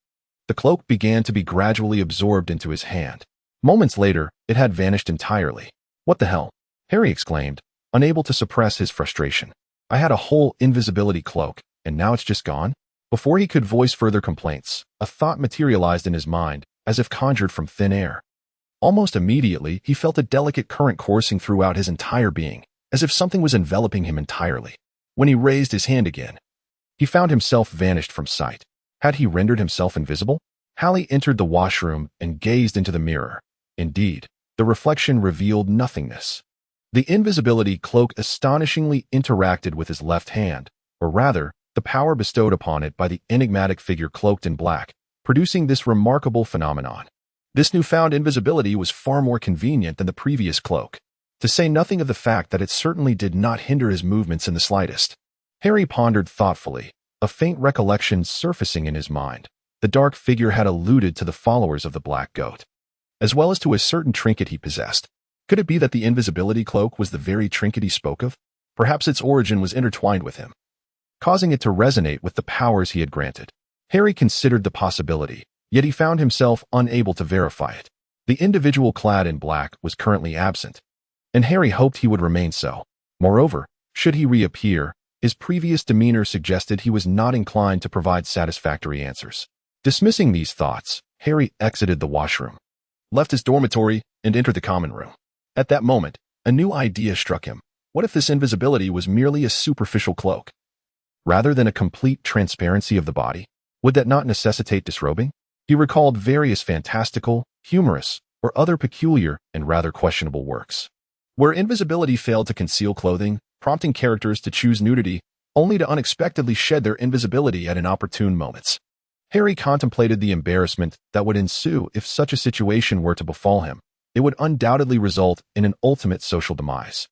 the cloak began to be gradually absorbed into his hand. Moments later, it had vanished entirely. "What the hell?" Harry exclaimed, unable to suppress his frustration. "I had a whole invisibility cloak, and now it's just gone?" Before he could voice further complaints, a thought materialized in his mind, as if conjured from thin air. Almost immediately, he felt a delicate current coursing throughout his entire being, as if something was enveloping him entirely. When he raised his hand again, he found himself vanished from sight. Had he rendered himself invisible? Hallie entered the washroom and gazed into the mirror. Indeed, the reflection revealed nothingness. The invisibility cloak astonishingly interacted with his left hand, or rather, the power bestowed upon it by the enigmatic figure cloaked in black, producing this remarkable phenomenon. This newfound invisibility was far more convenient than the previous cloak, to say nothing of the fact that it certainly did not hinder his movements in the slightest. Harry pondered thoughtfully, a faint recollection surfacing in his mind. The dark figure had alluded to the followers of the Black Goat, as well as to a certain trinket he possessed. Could it be that the invisibility cloak was the very trinket he spoke of? Perhaps its origin was intertwined with him, causing it to resonate with the powers he had granted. Harry considered the possibility, yet he found himself unable to verify it. The individual clad in black was currently absent, and Harry hoped he would remain so. Moreover, should he reappear, his previous demeanor suggested he was not inclined to provide satisfactory answers. Dismissing these thoughts, Harry exited the washroom, left his dormitory, and entered the common room. At that moment, a new idea struck him. What if this invisibility was merely a superficial cloak, rather than a complete transparency of the body? Would that not necessitate disrobing? He recalled various fantastical, humorous, or other peculiar and rather questionable works, where invisibility failed to conceal clothing, prompting characters to choose nudity, only to unexpectedly shed their invisibility at inopportune moments. Harry contemplated the embarrassment that would ensue if such a situation were to befall him. It would undoubtedly result in an ultimate social demise.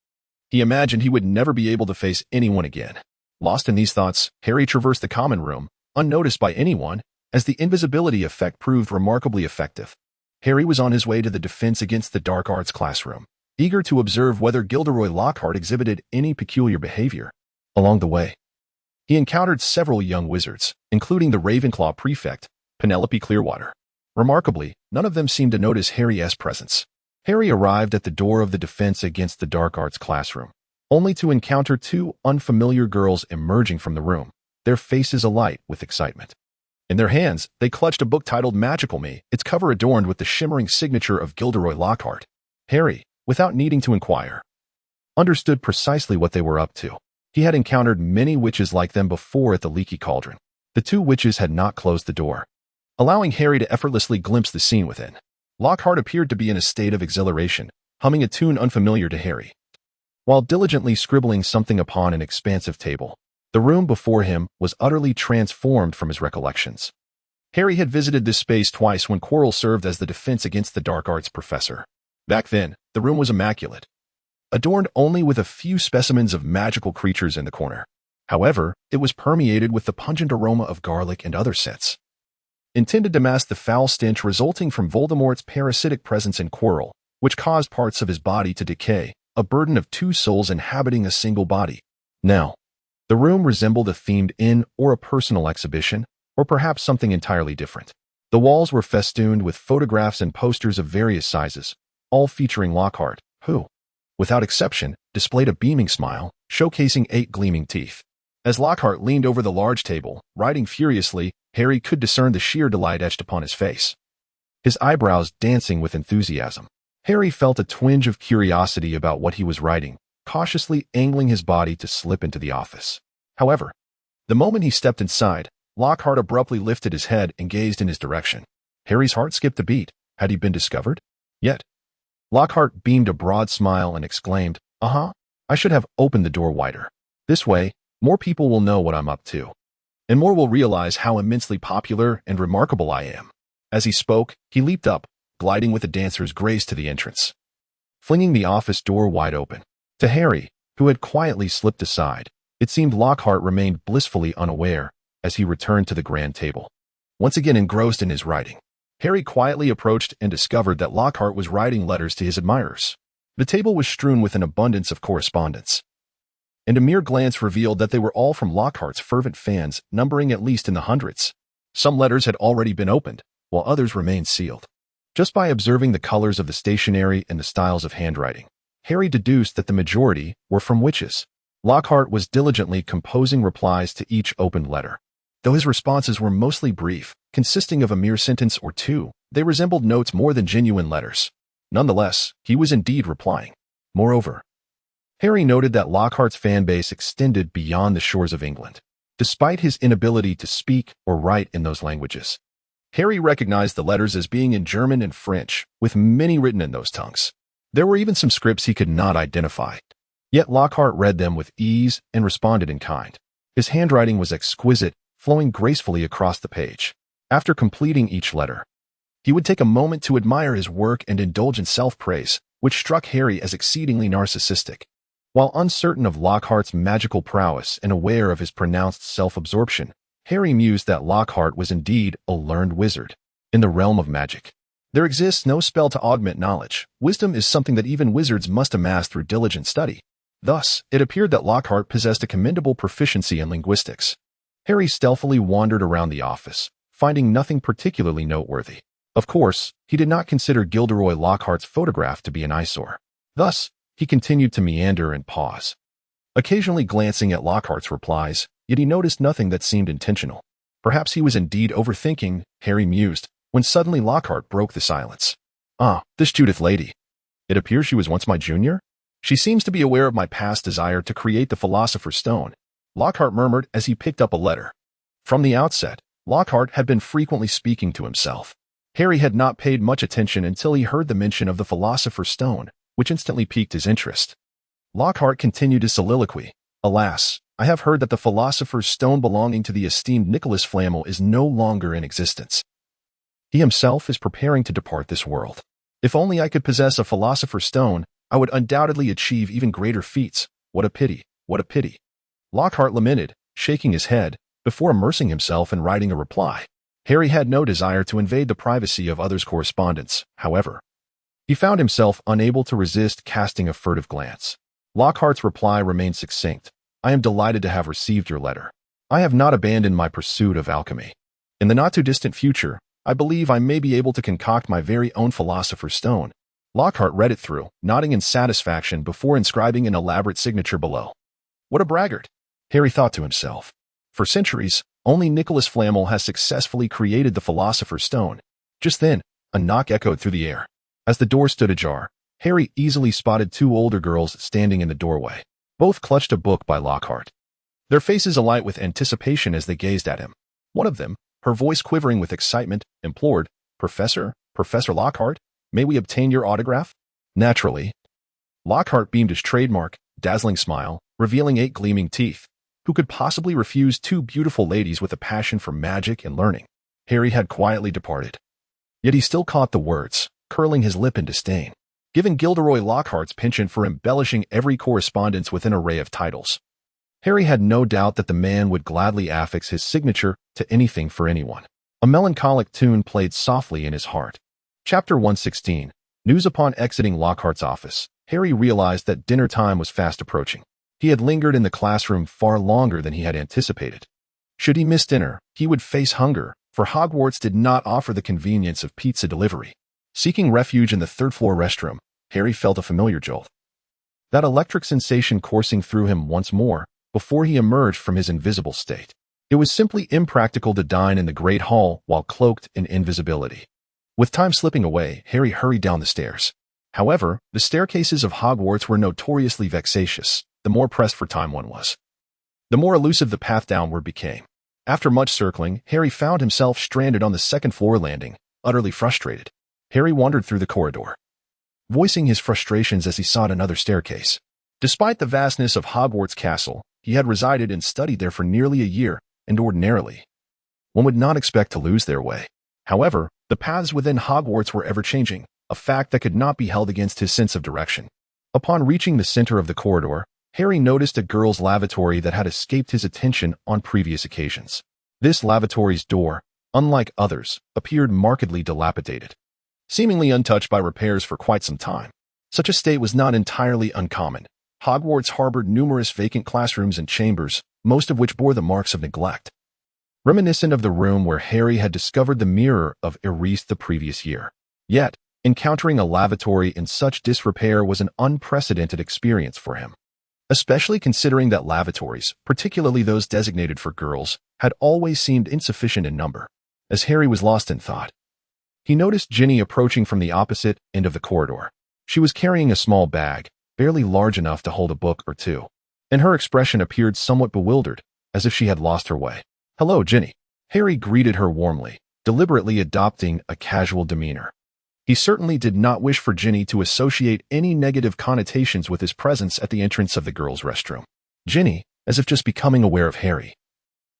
He imagined he would never be able to face anyone again. Lost in these thoughts, Harry traversed the common room, unnoticed by anyone, as the invisibility effect proved remarkably effective. Harry was on his way to the Defense Against the Dark Arts classroom, eager to observe whether Gilderoy Lockhart exhibited any peculiar behavior. Along the way, he encountered several young wizards, including the Ravenclaw prefect, Penelope Clearwater. Remarkably, none of them seemed to notice Harry's presence. Harry arrived at the door of the Defense Against the Dark Arts classroom, only to encounter two unfamiliar girls emerging from the room, their faces alight with excitement. In their hands, they clutched a book titled Magical Me, its cover adorned with the shimmering signature of Gilderoy Lockhart. Harry, without needing to inquire, understood precisely what they were up to. He had encountered many witches like them before at the Leaky Cauldron. The two witches had not closed the door, allowing Harry to effortlessly glimpse the scene within. Lockhart appeared to be in a state of exhilaration, humming a tune unfamiliar to Harry, while diligently scribbling something upon an expansive table. The room before him was utterly transformed from his recollections. Harry had visited this space twice when Quirrell served as the defense against the dark arts professor. Back then, the room was immaculate, adorned only with a few specimens of magical creatures in the corner. However, it was permeated with the pungent aroma of garlic and other scents, intended to mask the foul stench resulting from Voldemort's parasitic presence in Quirrell, which caused parts of his body to decay, a burden of two souls inhabiting a single body. Now, the room resembled a themed inn or a personal exhibition, or perhaps something entirely different. The walls were festooned with photographs and posters of various sizes, all featuring Lockhart, who, without exception, displayed a beaming smile, showcasing 8 gleaming teeth. As Lockhart leaned over the large table, writing furiously, Harry could discern the sheer delight etched upon his face, his eyebrows dancing with enthusiasm. Harry felt a twinge of curiosity about what he was writing, cautiously angling his body to slip into the office. However, the moment he stepped inside, Lockhart abruptly lifted his head and gazed in his direction. Harry's heart skipped a beat. Had he been discovered? Yet, Lockhart beamed a broad smile and exclaimed, I should have opened the door wider. This way, more people will know what I'm up to, and more will realize how immensely popular and remarkable I am." As he spoke, he leaped up, gliding with a dancer's grace to the entrance, flinging the office door wide open. To Harry, who had quietly slipped aside, it seemed Lockhart remained blissfully unaware as he returned to the grand table. Once again engrossed in his writing, Harry quietly approached and discovered that Lockhart was writing letters to his admirers. The table was strewn with an abundance of correspondence, and a mere glance revealed that they were all from Lockhart's fervent fans, numbering at least in the hundreds. Some letters had already been opened, while others remained sealed. Just by observing the colors of the stationery and the styles of handwriting, Harry deduced that the majority were from witches. Lockhart was diligently composing replies to each opened letter. Though his responses were mostly brief, consisting of a mere sentence or two, they resembled notes more than genuine letters. Nonetheless, he was indeed replying. Moreover, Harry noted that Lockhart's fan base extended beyond the shores of England. Despite his inability to speak or write in those languages, Harry recognized the letters as being in German and French, with many written in those tongues. There were even some scripts he could not identify. Yet Lockhart read them with ease and responded in kind. His handwriting was exquisite, flowing gracefully across the page. After completing each letter, he would take a moment to admire his work and indulge in self-praise, which struck Harry as exceedingly narcissistic. While uncertain of Lockhart's magical prowess and aware of his pronounced self-absorption, Harry mused that Lockhart was indeed a learned wizard. In the realm of magic, there exists no spell to augment knowledge. Wisdom is something that even wizards must amass through diligent study. Thus, it appeared that Lockhart possessed a commendable proficiency in linguistics. Harry stealthily wandered around the office, finding nothing particularly noteworthy. Of course, he did not consider Gilderoy Lockhart's photograph to be an eyesore. Thus, he continued to meander and pause, occasionally glancing at Lockhart's replies, yet he noticed nothing that seemed intentional. Perhaps he was indeed overthinking, Harry mused, when suddenly Lockhart broke the silence. This Judith lady. It appears she was once my junior? She seems to be aware of my past desire to create the Philosopher's Stone, Lockhart murmured as he picked up a letter. From the outset, Lockhart had been frequently speaking to himself. Harry had not paid much attention until he heard the mention of the Philosopher's Stone, which instantly piqued his interest. Lockhart continued his soliloquy. Alas, I have heard that the Philosopher's Stone belonging to the esteemed Nicholas Flamel is no longer in existence. He himself is preparing to depart this world. If only I could possess a Philosopher's Stone, I would undoubtedly achieve even greater feats. What a pity, what a pity. Lockhart lamented, shaking his head, before immersing himself in writing a reply. Harry had no desire to invade the privacy of others' correspondence, however. He found himself unable to resist casting a furtive glance. Lockhart's reply remained succinct. I am delighted to have received your letter. I have not abandoned my pursuit of alchemy. In the not-too-distant future, I believe I may be able to concoct my very own Philosopher's Stone. Lockhart read it through, nodding in satisfaction before inscribing an elaborate signature below. What a braggart, Harry thought to himself. For centuries, only Nicholas Flamel has successfully created the Philosopher's Stone. Just then, a knock echoed through the air. As the door stood ajar, Harry easily spotted 2 older girls standing in the doorway. Both clutched a book by Lockhart, their faces alight with anticipation as they gazed at him. One of them, her voice quivering with excitement, implored, Professor Lockhart, may we obtain your autograph? Naturally. Lockhart beamed his trademark, dazzling smile, revealing 8 gleaming teeth. Who could possibly refuse two beautiful ladies with a passion for magic and learning? Harry had quietly departed. Yet he still caught the words, curling his lip in disdain, giving Gilderoy Lockhart's penchant for embellishing every correspondence with an array of titles. Harry had no doubt that the man would gladly affix his signature to anything for anyone. A melancholic tune played softly in his heart. Chapter 116. News. Upon exiting Lockhart's office, Harry realized that dinner time was fast approaching. He had lingered in the classroom far longer than he had anticipated. Should he miss dinner, he would face hunger, for Hogwarts did not offer the convenience of pizza delivery. Seeking refuge in the third-floor restroom, Harry felt a familiar jolt. That electric sensation coursing through him once more before he emerged from his invisible state. It was simply impractical to dine in the Great Hall while cloaked in invisibility. With time slipping away, Harry hurried down the stairs. However, the staircases of Hogwarts were notoriously vexatious. The more pressed for time one was, the more elusive the path downward became. After much circling, Harry found himself stranded on the second-floor landing, utterly frustrated. Harry wandered through the corridor, voicing his frustrations as he sought another staircase. Despite the vastness of Hogwarts Castle, he had resided and studied there for nearly a year, and ordinarily, one would not expect to lose their way. However, the paths within Hogwarts were ever-changing, a fact that could not be held against his sense of direction. Upon reaching the center of the corridor, Harry noticed a girl's lavatory that had escaped his attention on previous occasions. This lavatory's door, unlike others, appeared markedly dilapidated, seemingly untouched by repairs for quite some time. Such a state was not entirely uncommon. Hogwarts harbored numerous vacant classrooms and chambers, most of which bore the marks of neglect, reminiscent of the room where Harry had discovered the mirror of Eris the previous year. Yet, encountering a lavatory in such disrepair was an unprecedented experience for him, especially considering that lavatories, particularly those designated for girls, had always seemed insufficient in number. As Harry was lost in thought, he noticed Ginny approaching from the opposite end of the corridor. She was carrying a small bag, barely large enough to hold a book or two, and her expression appeared somewhat bewildered, as if she had lost her way. "Hello, Ginny." Harry greeted her warmly, deliberately adopting a casual demeanor. He certainly did not wish for Ginny to associate any negative connotations with his presence at the entrance of the girls' restroom. Ginny, as if just becoming aware of Harry,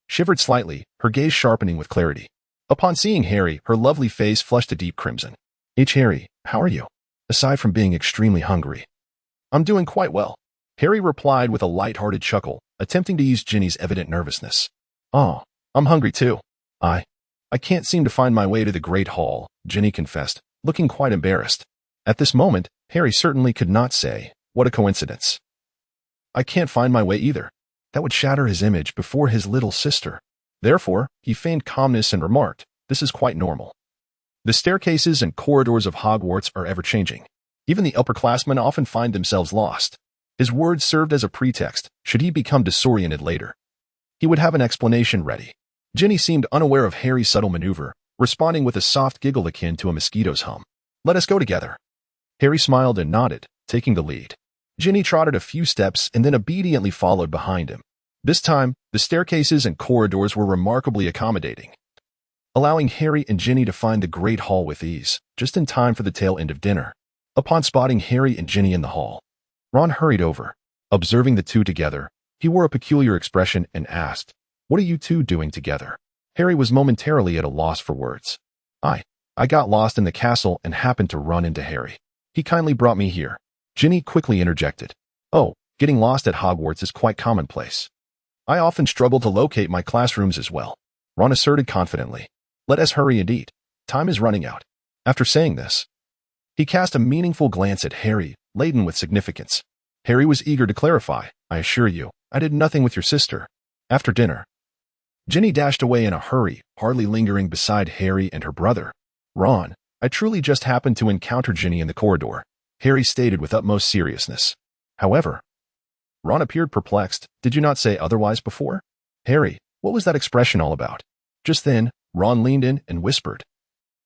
shivered slightly, her gaze sharpening with clarity. Upon seeing Harry, her lovely face flushed a deep crimson. Harry, how are you? Aside from being extremely hungry, I'm doing quite well," Harry replied with a light-hearted chuckle, attempting to ease Ginny's evident nervousness. "Oh, I'm hungry too. I can't seem to find my way to the Great Hall," Ginny confessed, looking quite embarrassed. At this moment, Harry certainly could not say, "What a coincidence. I can't find my way either." That would shatter his image before his little sister. Therefore, he feigned calmness and remarked, "This is quite normal. The staircases and corridors of Hogwarts are ever-changing. Even the upperclassmen often find themselves lost." His words served as a pretext, should he become disoriented later. He would have an explanation ready. Ginny seemed unaware of Harry's subtle maneuver, responding with a soft giggle akin to a mosquito's hum. "Let us go together." Harry smiled and nodded, taking the lead. Ginny trotted a few steps and then obediently followed behind him. This time, the staircases and corridors were remarkably accommodating, allowing Harry and Ginny to find the Great Hall with ease, just in time for the tail end of dinner. Upon spotting Harry and Ginny in the hall, Ron hurried over. Observing the two together, he wore a peculiar expression and asked, "What are you two doing together?" Harry was momentarily at a loss for words. I got lost in the castle and happened to run into Harry. He kindly brought me here." Ginny quickly interjected. "Oh, getting lost at Hogwarts is quite commonplace. I often struggle to locate my classrooms as well," Ron asserted confidently. "Let us hurry and eat. Time is running out." After saying this, he cast a meaningful glance at Harry, laden with significance. Harry was eager to clarify, "I assure you, I did nothing with your sister." After dinner, Ginny dashed away in a hurry, hardly lingering beside Harry and her brother. "Ron, I truly just happened to encounter Ginny in the corridor," Harry stated with utmost seriousness. However, Ron appeared perplexed. "Did you not say otherwise before?" "Harry, what was that expression all about?" Just then, Ron leaned in and whispered,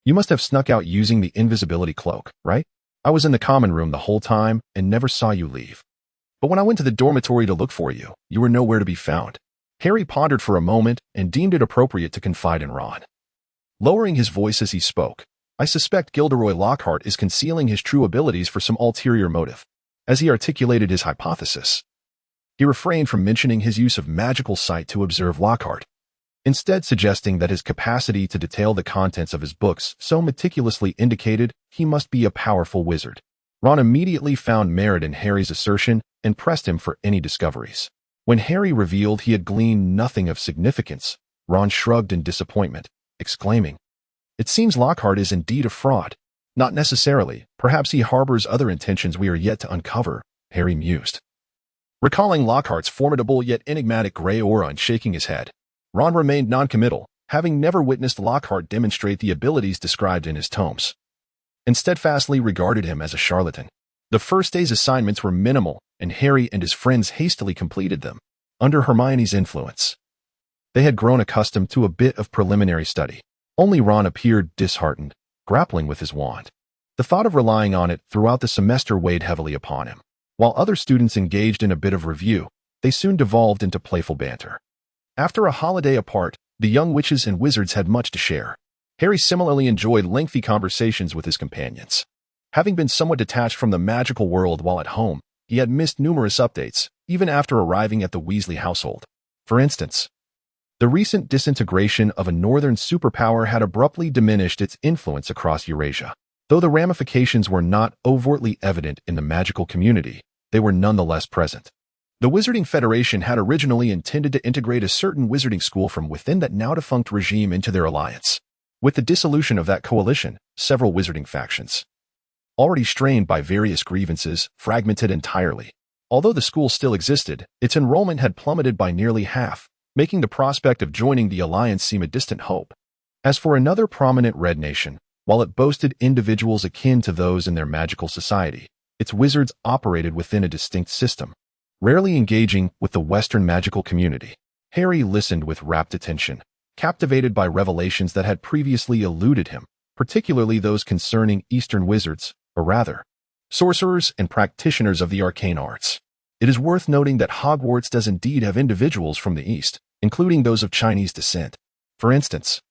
"You must have snuck out using the invisibility cloak, right? I was in the common room the whole time and never saw you leave. But when I went to the dormitory to look for you, you were nowhere to be found." Harry pondered for a moment and deemed it appropriate to confide in Ron, lowering his voice as he spoke. "I suspect Gilderoy Lockhart is concealing his true abilities for some ulterior motive." As he articulated his hypothesis, He refrained from mentioning his use of magical sight to observe Lockhart, instead suggesting that his capacity to detail the contents of his books so meticulously indicated he must be a powerful wizard. Ron immediately found merit in Harry's assertion and pressed him for any discoveries. When Harry revealed he had gleaned nothing of significance, Ron shrugged in disappointment, exclaiming, "It seems Lockhart is indeed a fraud." "Not necessarily. Perhaps he harbors other intentions we are yet to uncover," Harry mused, recalling Lockhart's formidable yet enigmatic gray aura and shaking his head. Ron remained noncommittal, having never witnessed Lockhart demonstrate the abilities described in his tomes, and steadfastly regarded him as a charlatan. The first day's assignments were minimal, and Harry and his friends hastily completed them, under Hermione's influence. They had grown accustomed to a bit of preliminary study. Only Ron appeared disheartened, grappling with his wand. The thought of relying on it throughout the semester weighed heavily upon him. While other students engaged in a bit of review, they soon devolved into playful banter. After a holiday apart, the young witches and wizards had much to share. Harry similarly enjoyed lengthy conversations with his companions. Having been somewhat detached from the magical world while at home, he had missed numerous updates, even after arriving at the Weasley household. For instance, the recent disintegration of a northern superpower had abruptly diminished its influence across Eurasia. Though the ramifications were not overtly evident in the magical community, they were nonetheless present. The Wizarding Federation had originally intended to integrate a certain wizarding school from within that now-defunct regime into their alliance. With the dissolution of that coalition, several wizarding factions, already strained by various grievances, fragmented entirely. Although the school still existed, its enrollment had plummeted by nearly half, making the prospect of joining the alliance seem a distant hope. As for another prominent red nation, while it boasted individuals akin to those in their magical society, its wizards operated within a distinct system, rarely engaging with the Western magical community. Harry listened with rapt attention, captivated by revelations that had previously eluded him, particularly those concerning Eastern wizards, or rather, sorcerers and practitioners of the arcane arts. It is worth noting that Hogwarts does indeed have individuals from the East, including those of Chinese descent. For instance,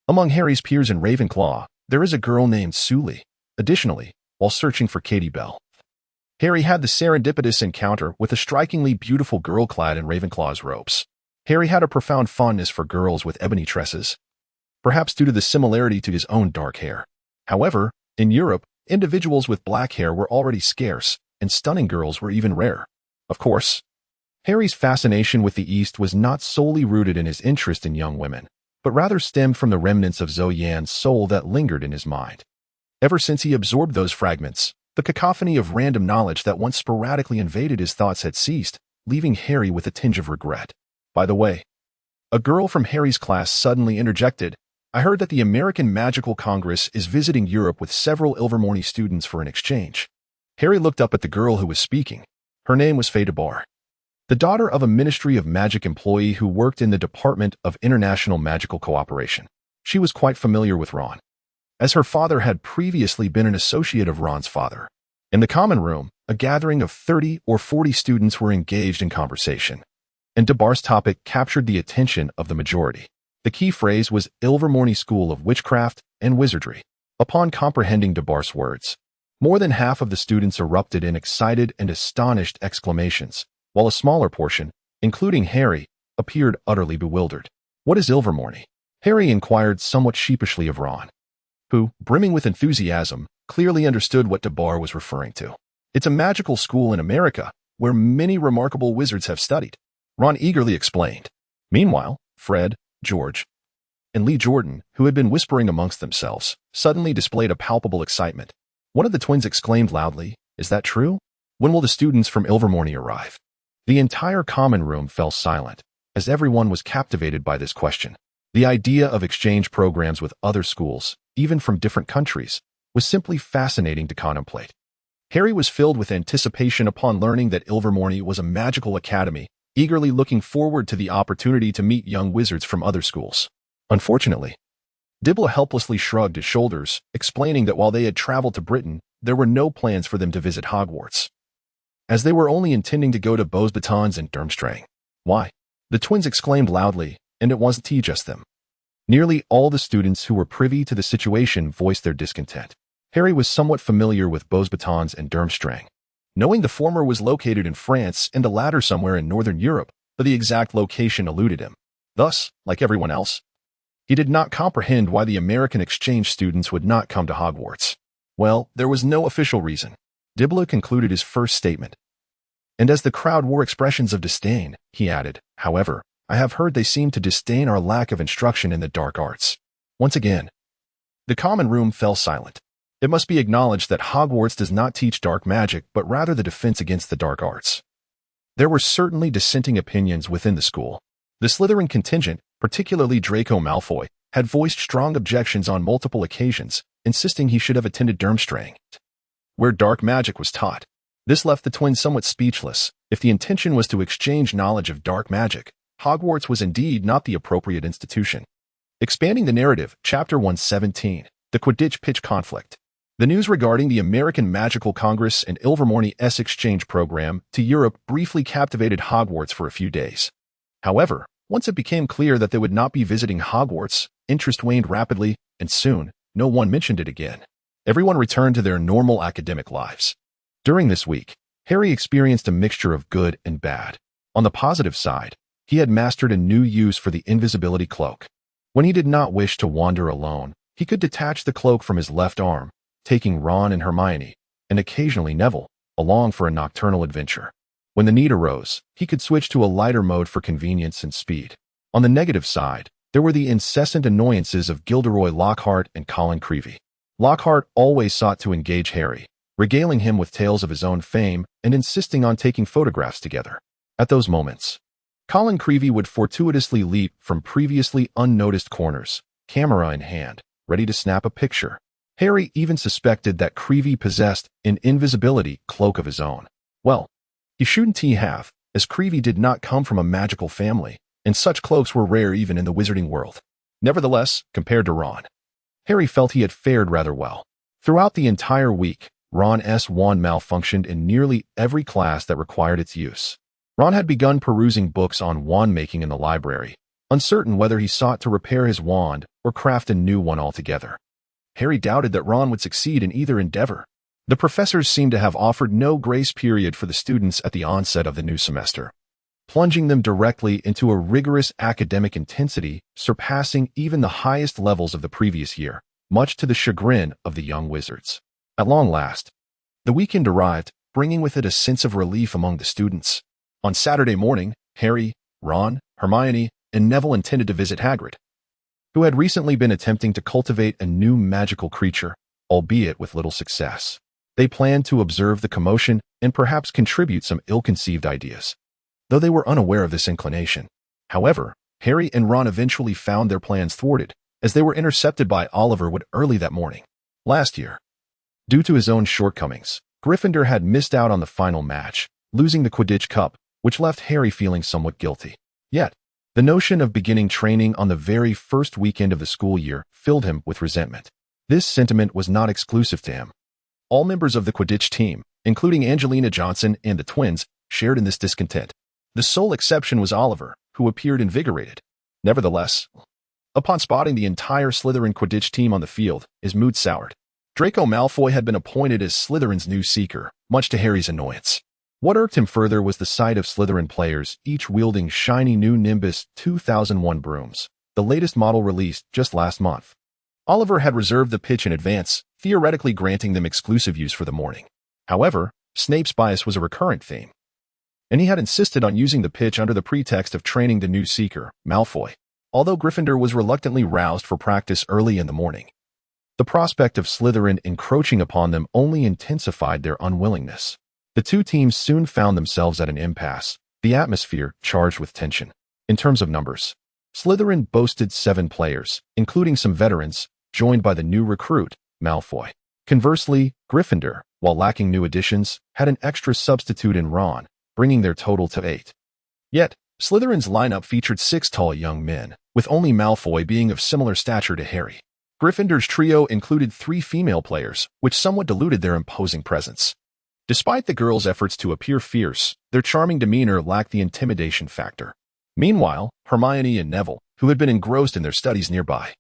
among Harry's peers in Ravenclaw, there is a girl named Sully. Additionally, while searching for Katie Bell, Harry had the serendipitous encounter with a strikingly beautiful girl clad in Ravenclaw's robes. Harry had a profound fondness for girls with ebony tresses, perhaps due to the similarity to his own dark hair. However, in Europe, individuals with black hair were already scarce, and stunning girls were even rare. Of course, Harry's fascination with the East was not solely rooted in his interest in young women, but rather stemmed from the remnants of Zhou Yan's soul that lingered in his mind. Ever since he absorbed those fragments, the cacophony of random knowledge that once sporadically invaded his thoughts had ceased, leaving Harry with a tinge of regret. By the way, a girl from Harry's class suddenly interjected, "I heard that the American Magical Congress is visiting Europe with several Ilvermorny students for an exchange." Harry looked up at the girl who was speaking. Her name was Faye DeBar, the daughter of a Ministry of Magic employee who worked in the Department of International Magical Cooperation. She was quite familiar with Ron, as her father had previously been an associate of Ron's father. In the common room, a gathering of 30 or 40 students were engaged in conversation, and DeBar's topic captured the attention of the majority. The key phrase was Ilvermorny School of Witchcraft and Wizardry. Upon comprehending DeBar's words, more than half of the students erupted in excited and astonished exclamations, while a smaller portion, including Harry, appeared utterly bewildered. "What is Ilvermorny?" Harry inquired somewhat sheepishly of Ron, who, brimming with enthusiasm, clearly understood what DeBar was referring to. "It's a magical school in America, where many remarkable wizards have studied," Ron eagerly explained. Meanwhile, Fred, George, and Lee Jordan, who had been whispering amongst themselves, suddenly displayed a palpable excitement. One of the twins exclaimed loudly, "Is that true? When will the students from Ilvermorny arrive?" The entire common room fell silent, as everyone was captivated by this question. The idea of exchange programs with other schools, even from different countries, was simply fascinating to contemplate. Harry was filled with anticipation upon learning that Ilvermorny was a magical academy, eagerly looking forward to the opportunity to meet young wizards from other schools. Unfortunately, Dibble helplessly shrugged his shoulders, explaining that while they had traveled to Britain, there were no plans for them to visit Hogwarts, as they were only intending to go to Beauxbatons and Durmstrang. "Why?" the twins exclaimed loudly, and it wasn't just them. Nearly all the students who were privy to the situation voiced their discontent. Harry was somewhat familiar with Beauxbatons and Durmstrang, knowing the former was located in France and the latter somewhere in Northern Europe, but the exact location eluded him. Thus, like everyone else, he did not comprehend why the American exchange students would not come to Hogwarts. Well, there was no official reason. Dumbledore concluded his first statement. And as the crowd wore expressions of disdain, he added, however, I have heard they seem to disdain our lack of instruction in the dark arts. Once again, the common room fell silent. It must be acknowledged that Hogwarts does not teach dark magic, but rather the defense against the dark arts. There were certainly dissenting opinions within the school. The Slytherin contingent, particularly Draco Malfoy, had voiced strong objections on multiple occasions, insisting he should have attended Durmstrang, where dark magic was taught. This left the twins somewhat speechless. If the intention was to exchange knowledge of dark magic, Hogwarts was indeed not the appropriate institution. Expanding the narrative, Chapter 117, The Quidditch Pitch Conflict. The news regarding the American Magical Congress and Ilvermorny's exchange program to Europe briefly captivated Hogwarts for a few days. However, once it became clear that they would not be visiting Hogwarts, interest waned rapidly, and soon, no one mentioned it again. Everyone returned to their normal academic lives. During this week, Harry experienced a mixture of good and bad. On the positive side, he had mastered a new use for the invisibility cloak. When he did not wish to wander alone, he could detach the cloak from his left arm, taking Ron and Hermione, and occasionally Neville, along for a nocturnal adventure. When the need arose, he could switch to a lighter mode for convenience and speed. On the negative side, there were the incessant annoyances of Gilderoy Lockhart and Colin Creevey. Lockhart always sought to engage Harry, regaling him with tales of his own fame and insisting on taking photographs together. At those moments, Colin Creevey would fortuitously leap from previously unnoticed corners, camera in hand, ready to snap a picture. Harry even suspected that Creevey possessed an invisibility cloak of his own. Well, he shouldn't have, as Creevey did not come from a magical family, and such cloaks were rare even in the wizarding world. Nevertheless, compared to Ron, Harry felt he had fared rather well. Throughout the entire week, Ron's wand malfunctioned in nearly every class that required its use. Ron had begun perusing books on wand making in the library, uncertain whether he sought to repair his wand or craft a new one altogether. Harry doubted that Ron would succeed in either endeavor. The professors seemed to have offered no grace period for the students at the onset of the new semester, plunging them directly into a rigorous academic intensity surpassing even the highest levels of the previous year, much to the chagrin of the young wizards. At long last, the weekend arrived, bringing with it a sense of relief among the students. On Saturday morning, Harry, Ron, Hermione, and Neville intended to visit Hagrid, who had recently been attempting to cultivate a new magical creature, albeit with little success. They planned to observe the commotion and perhaps contribute some ill-conceived ideas, though they were unaware of this inclination. However, Harry and Ron eventually found their plans thwarted, as they were intercepted by Oliver Wood early that morning. Last year, due to his own shortcomings, Gryffindor had missed out on the final match, losing the Quidditch Cup, which left Harry feeling somewhat guilty. Yet, the notion of beginning training on the very first weekend of the school year filled him with resentment. This sentiment was not exclusive to him. All members of the Quidditch team, including Angelina Johnson and the twins, shared in this discontent. The sole exception was Oliver, who appeared invigorated. Nevertheless, upon spotting the entire Slytherin Quidditch team on the field, his mood soured. Draco Malfoy had been appointed as Slytherin's new seeker, much to Harry's annoyance. What irked him further was the sight of Slytherin players, each wielding shiny new Nimbus 2001 brooms, the latest model released just last month. Oliver had reserved the pitch in advance, theoretically granting them exclusive use for the morning. However, Snape's bias was a recurrent theme, and he had insisted on using the pitch under the pretext of training the new seeker, Malfoy. Although Gryffindor was reluctantly roused for practice early in the morning, the prospect of Slytherin encroaching upon them only intensified their unwillingness. The two teams soon found themselves at an impasse, the atmosphere charged with tension. In terms of numbers, Slytherin boasted 7 players, including some veterans, joined by the new recruit, Malfoy. Conversely, Gryffindor, while lacking new additions, had an extra substitute in Ron, bringing their total to 8. Yet, Slytherin's lineup featured 6 tall young men, with only Malfoy being of similar stature to Harry. Gryffindor's trio included 3 female players, which somewhat diluted their imposing presence. Despite the girls' efforts to appear fierce, their charming demeanor lacked the intimidation factor. Meanwhile, Hermione and Neville, who had been engrossed in their studies nearby,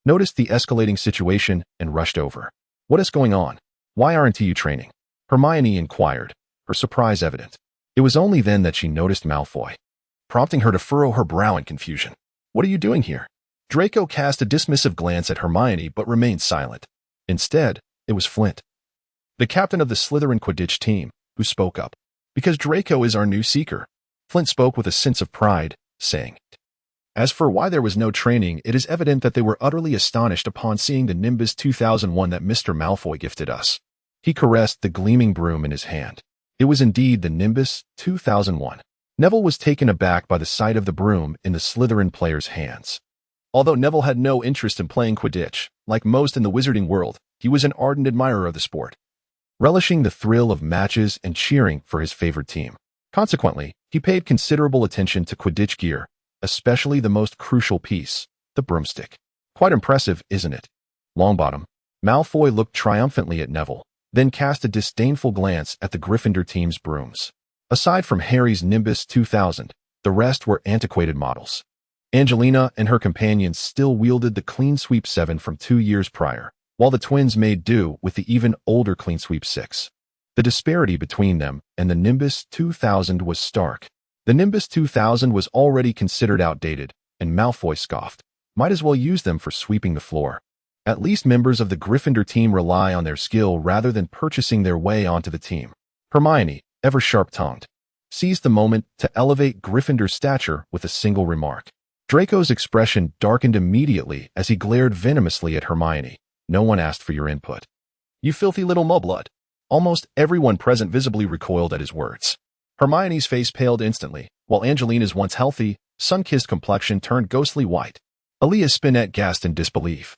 noticed the escalating situation and rushed over. "What is going on? Why aren't you training?" Hermione inquired, her surprise evident. It was only then that she noticed Malfoy, prompting her to furrow her brow in confusion. "What are you doing here?" Draco cast a dismissive glance at Hermione but remained silent. Instead, it was Flint, the captain of the Slytherin Quidditch team, who spoke up. "Because Draco is our new seeker." Flint spoke with a sense of pride, saying, "As for why there was no training, it is evident that they were utterly astonished upon seeing the Nimbus 2001 that Mr. Malfoy gifted us." He caressed the gleaming broom in his hand. It was indeed the Nimbus 2001. Neville was taken aback by the sight of the broom in the Slytherin player's hands. Although Neville had no interest in playing Quidditch, like most in the wizarding world, he was an ardent admirer of the sport, relishing the thrill of matches and cheering for his favorite team. Consequently, he paid considerable attention to Quidditch gear, especially the most crucial piece, the broomstick. "Quite impressive, isn't it?" Longbottom. Malfoy looked triumphantly at Neville, then cast a disdainful glance at the Gryffindor team's brooms. Aside from Harry's Nimbus 2000, the rest were antiquated models. Angelina and her companions still wielded the Clean Sweep 7 from 2 years prior, while the twins made do with the even older Clean Sweep 6. The disparity between them and the Nimbus 2000 was stark. The Nimbus 2000 was already considered outdated, and Malfoy scoffed. "Might as well use them for sweeping the floor. At least members of the Gryffindor team rely on their skill rather than purchasing their way onto the team." Hermione, ever sharp-tongued, seized the moment to elevate Gryffindor's stature with a single remark. Draco's expression darkened immediately as he glared venomously at Hermione. "No one asked for your input, you filthy little mudblood." Almost everyone present visibly recoiled at his words. Hermione's face paled instantly, while Angelina's once healthy, sun-kissed complexion turned ghostly white. Aaliyah Spinette gasped in disbelief.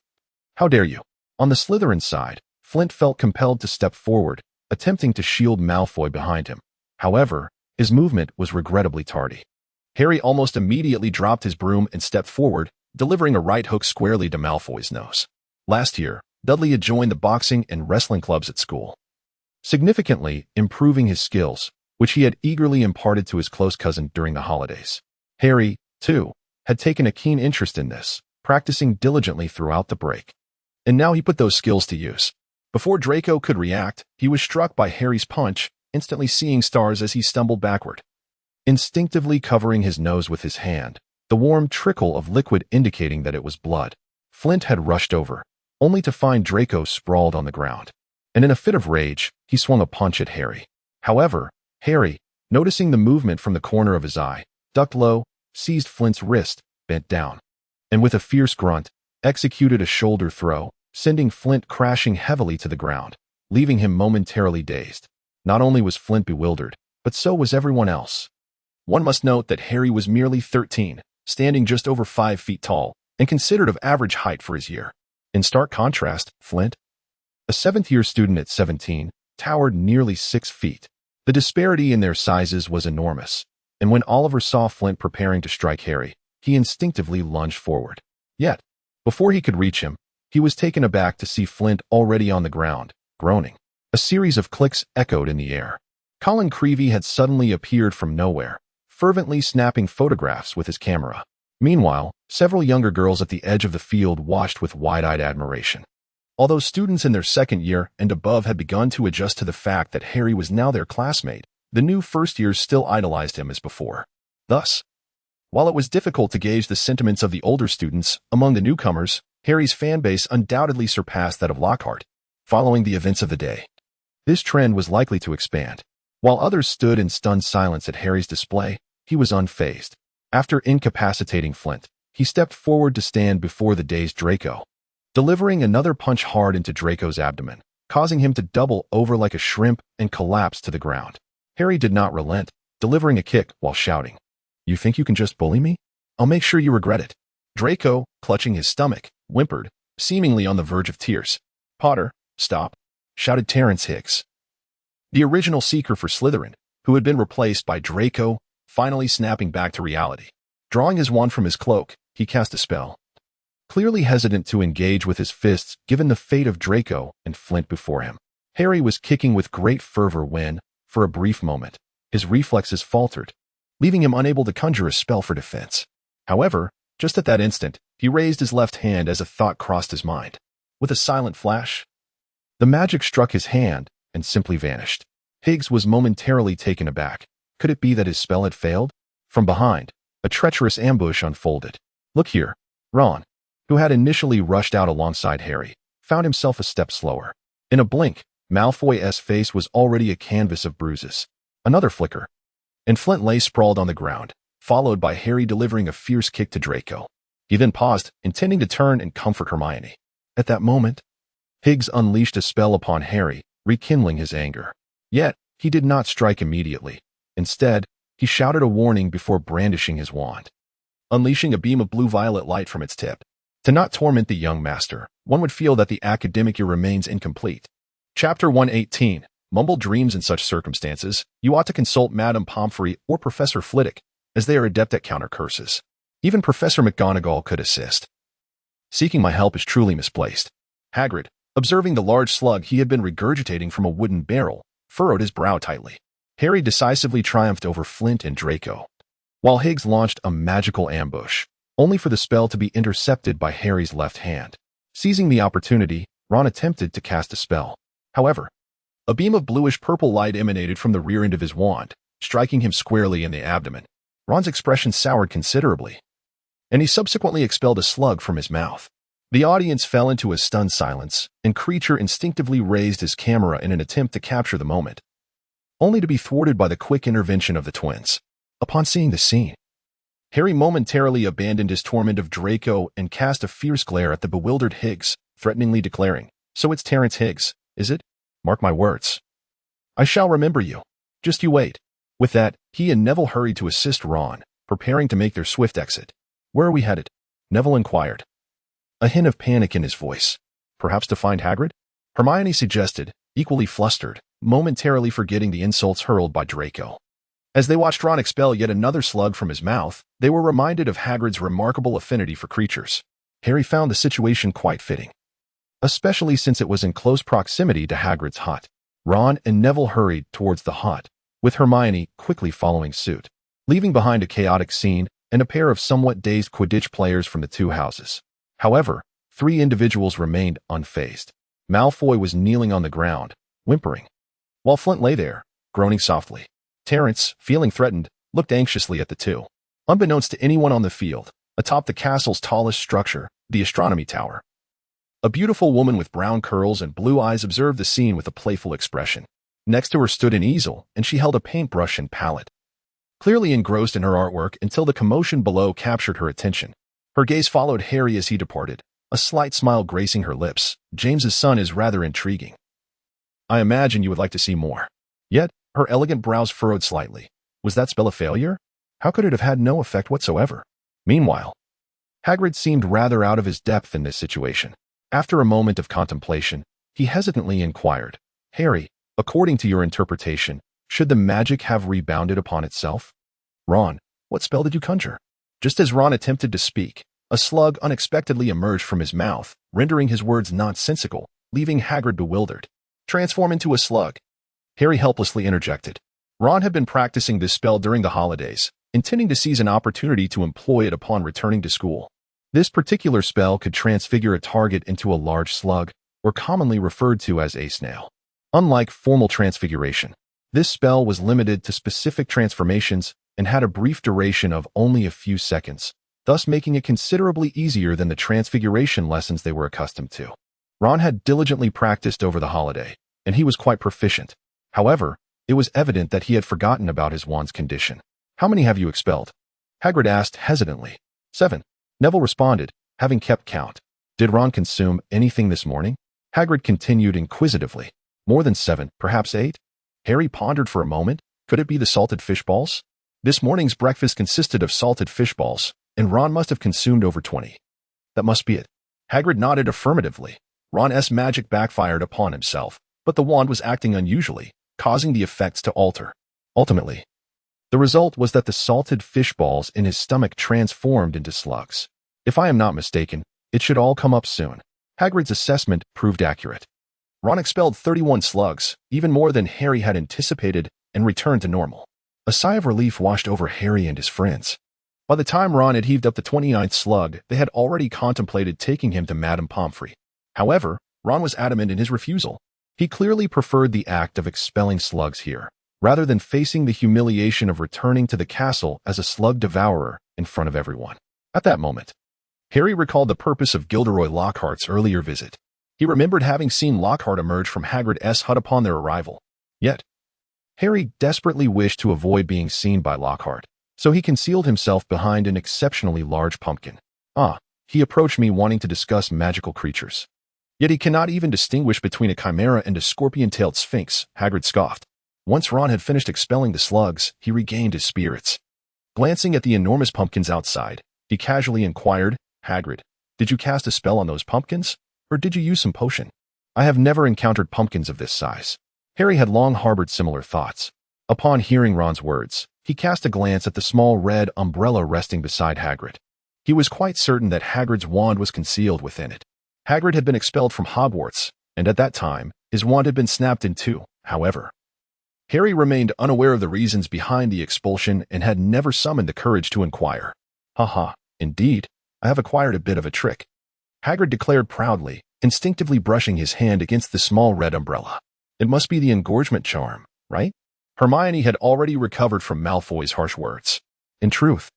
"How dare you?" On the Slytherin side, Flint felt compelled to step forward, attempting to shield Malfoy behind him. However, his movement was regrettably tardy. Harry almost immediately dropped his broom and stepped forward, delivering a right hook squarely to Malfoy's nose. Last year, Dudley had joined the boxing and wrestling clubs at school, significantly improving his skills, which he had eagerly imparted to his close cousin during the holidays. Harry, too, had taken a keen interest in this, practicing diligently throughout the break. And now he put those skills to use. Before Draco could react, he was struck by Harry's punch, instantly seeing stars as he stumbled backward. Instinctively covering his nose with his hand, the warm trickle of liquid indicating that it was blood, Flint had rushed over, only to find Draco sprawled on the ground. And in a fit of rage, he swung a punch at Harry. However, Harry, noticing the movement from the corner of his eye, ducked low, seized Flint's wrist, bent down, and with a fierce grunt, executed a shoulder throw, sending Flint crashing heavily to the ground, leaving him momentarily dazed. Not only was Flint bewildered, but so was everyone else. One must note that Harry was merely 13, standing just over 5 feet tall, and considered of average height for his year. In stark contrast, Flint, a 7th-year student at 17, towered nearly 6 feet. The disparity in their sizes was enormous, and when Oliver saw Flint preparing to strike Harry, he instinctively lunged forward. Yet, before he could reach him, he was taken aback to see Flint already on the ground, groaning. A series of clicks echoed in the air. Colin Creevey had suddenly appeared from nowhere, fervently snapping photographs with his camera. Meanwhile, several younger girls at the edge of the field watched with wide-eyed admiration. Although students in their 2nd year and above had begun to adjust to the fact that Harry was now their classmate, the new first-years still idolized him as before. Thus, while it was difficult to gauge the sentiments of the older students among the newcomers, Harry's fanbase undoubtedly surpassed that of Lockhart. Following the events of the day, this trend was likely to expand. While others stood in stunned silence at Harry's display, he was unfazed. After incapacitating Flint, he stepped forward to stand before the dazed Draco, delivering another punch hard into Draco's abdomen, causing him to double over like a shrimp and collapse to the ground. Harry did not relent, delivering a kick while shouting, "You think you can just bully me? I'll make sure you regret it." Draco, clutching his stomach, whimpered, seemingly on the verge of tears. "Potter, stop," shouted Terence Hicks, the original seeker for Slytherin, who had been replaced by Draco, finally snapping back to reality. Drawing his wand from his cloak, he cast a spell, clearly hesitant to engage with his fists given the fate of Draco and Flint before him. Harry was kicking with great fervor when, for a brief moment, his reflexes faltered, leaving him unable to conjure a spell for defense. However, just at that instant, he raised his left hand as a thought crossed his mind. With a silent flash, the magic struck his hand and simply vanished. Higgs was momentarily taken aback. Could it be that his spell had failed? From behind, a treacherous ambush unfolded. Look here. Ron, who had initially rushed out alongside Harry, found himself a step slower. In a blink, Malfoy's face was already a canvas of bruises. Another flicker, and Flint lay sprawled on the ground, followed by Harry delivering a fierce kick to Draco. He then paused, intending to turn and comfort Hermione. At that moment, Higgs unleashed a spell upon Harry, rekindling his anger. Yet, he did not strike immediately. Instead, he shouted a warning before brandishing his wand, unleashing a beam of blue-violet light from its tip. To not torment the young master, one would feel that the academic year remains incomplete. Chapter 118. Mumbled dreams in such circumstances, you ought to consult Madame Pomfrey or Professor Flitwick, as they are adept at counter curses. Even Professor McGonagall could assist. Seeking my help is truly misplaced. Hagrid, observing the large slug he had been regurgitating from a wooden barrel, furrowed his brow tightly. Harry decisively triumphed over Flint and Draco, while Higgs launched a magical ambush, only for the spell to be intercepted by Harry's left hand. Seizing the opportunity, Ron attempted to cast a spell. However, a beam of bluish-purple light emanated from the rear end of his wand, striking him squarely in the abdomen. Ron's expression soured considerably, and he subsequently expelled a slug from his mouth. The audience fell into a stunned silence, and Creature instinctively raised his camera in an attempt to capture the moment, only to be thwarted by the quick intervention of the twins. Upon seeing the scene, Harry momentarily abandoned his torment of Draco and cast a fierce glare at the bewildered Higgs, threateningly declaring, "So it's Terrence Higgs, is it? Mark my words. I shall remember you. Just you wait." With that, he and Neville hurried to assist Ron, preparing to make their swift exit. "Where are we headed?" Neville inquired, a hint of panic in his voice. "Perhaps to find Hagrid?" Hermione suggested, equally flustered, momentarily forgetting the insults hurled by Draco. As they watched Ron expel yet another slug from his mouth, they were reminded of Hagrid's remarkable affinity for creatures. Harry found the situation quite fitting, especially since it was in close proximity to Hagrid's hut. Ron and Neville hurried towards the hut, with Hermione quickly following suit, leaving behind a chaotic scene and a pair of somewhat dazed Quidditch players from the two houses. However, 3 individuals remained unfazed. Malfoy was kneeling on the ground, whimpering, while Flint lay there, groaning softly. Terrence, feeling threatened, looked anxiously at the two. Unbeknownst to anyone on the field, atop the castle's tallest structure, the astronomy tower, a beautiful woman with brown curls and blue eyes observed the scene with a playful expression. Next to her stood an easel, and she held a paintbrush and palette, clearly engrossed in her artwork until the commotion below captured her attention. Her gaze followed Harry as he departed, a slight smile gracing her lips. "James's son is rather intriguing. I imagine you would like to see more." Yet, her elegant brows furrowed slightly. Was that spell a failure? How could it have had no effect whatsoever? Meanwhile, Hagrid seemed rather out of his depth in this situation. After a moment of contemplation, he hesitantly inquired, "Harry, according to your interpretation, should the magic have rebounded upon itself?" "Ron, what spell did you conjure?" Just as Ron attempted to speak, a slug unexpectedly emerged from his mouth, rendering his words nonsensical, leaving Hagrid bewildered. "Transform into a slug," Harry helplessly interjected. Ron had been practicing this spell during the holidays, intending to seize an opportunity to employ it upon returning to school. This particular spell could transfigure a target into a large slug, or commonly referred to as a snail. Unlike formal transfiguration, this spell was limited to specific transformations and had a brief duration of only a few seconds, thus making it considerably easier than the transfiguration lessons they were accustomed to. Ron had diligently practiced over the holiday, and he was quite proficient. However, it was evident that he had forgotten about his wand's condition. "How many have you expelled?" Hagrid asked hesitantly. 7. Neville responded, having kept count. "Did Ron consume anything this morning?" Hagrid continued inquisitively. "More than 7, perhaps 8? Harry pondered for a moment. Could it be the salted fish balls? This morning's breakfast consisted of salted fish balls, and Ron must have consumed over 20. That must be it." Hagrid nodded affirmatively. Ron's magic backfired upon himself, but the wand was acting unusually, causing the effects to alter. Ultimately, the result was that the salted fish balls in his stomach transformed into slugs. "If I am not mistaken, it should all come up soon." Hagrid's assessment proved accurate. Ron expelled 31 slugs, even more than Harry had anticipated, and returned to normal. A sigh of relief washed over Harry and his friends. By the time Ron had heaved up the 29th slug, they had already contemplated taking him to Madame Pomfrey. However, Ron was adamant in his refusal. He clearly preferred the act of expelling slugs here, rather than facing the humiliation of returning to the castle as a slug devourer in front of everyone. At that moment, Harry recalled the purpose of Gilderoy Lockhart's earlier visit. He remembered having seen Lockhart emerge from Hagrid's hut upon their arrival. Yet, Harry desperately wished to avoid being seen by Lockhart, so he concealed himself behind an exceptionally large pumpkin. He approached me wanting to discuss magical creatures. Yet he cannot even distinguish between a chimera and a scorpion-tailed sphinx, Hagrid scoffed. Once Ron had finished expelling the slugs, he regained his spirits. Glancing at the enormous pumpkins outside, he casually inquired, Hagrid, did you cast a spell on those pumpkins? Or did you use some potion? I have never encountered pumpkins of this size. Harry had long harbored similar thoughts. Upon hearing Ron's words, he cast a glance at the small red umbrella resting beside Hagrid. He was quite certain that Hagrid's wand was concealed within it. Hagrid had been expelled from Hogwarts, and at that time, his wand had been snapped in two. However, Harry remained unaware of the reasons behind the expulsion and had never summoned the courage to inquire. Indeed, I have acquired a bit of a trick, Hagrid declared proudly, instinctively brushing his hand against the small red umbrella. It must be the engorgement charm, right? Hermione had already recovered from Malfoy's harsh words. In truth,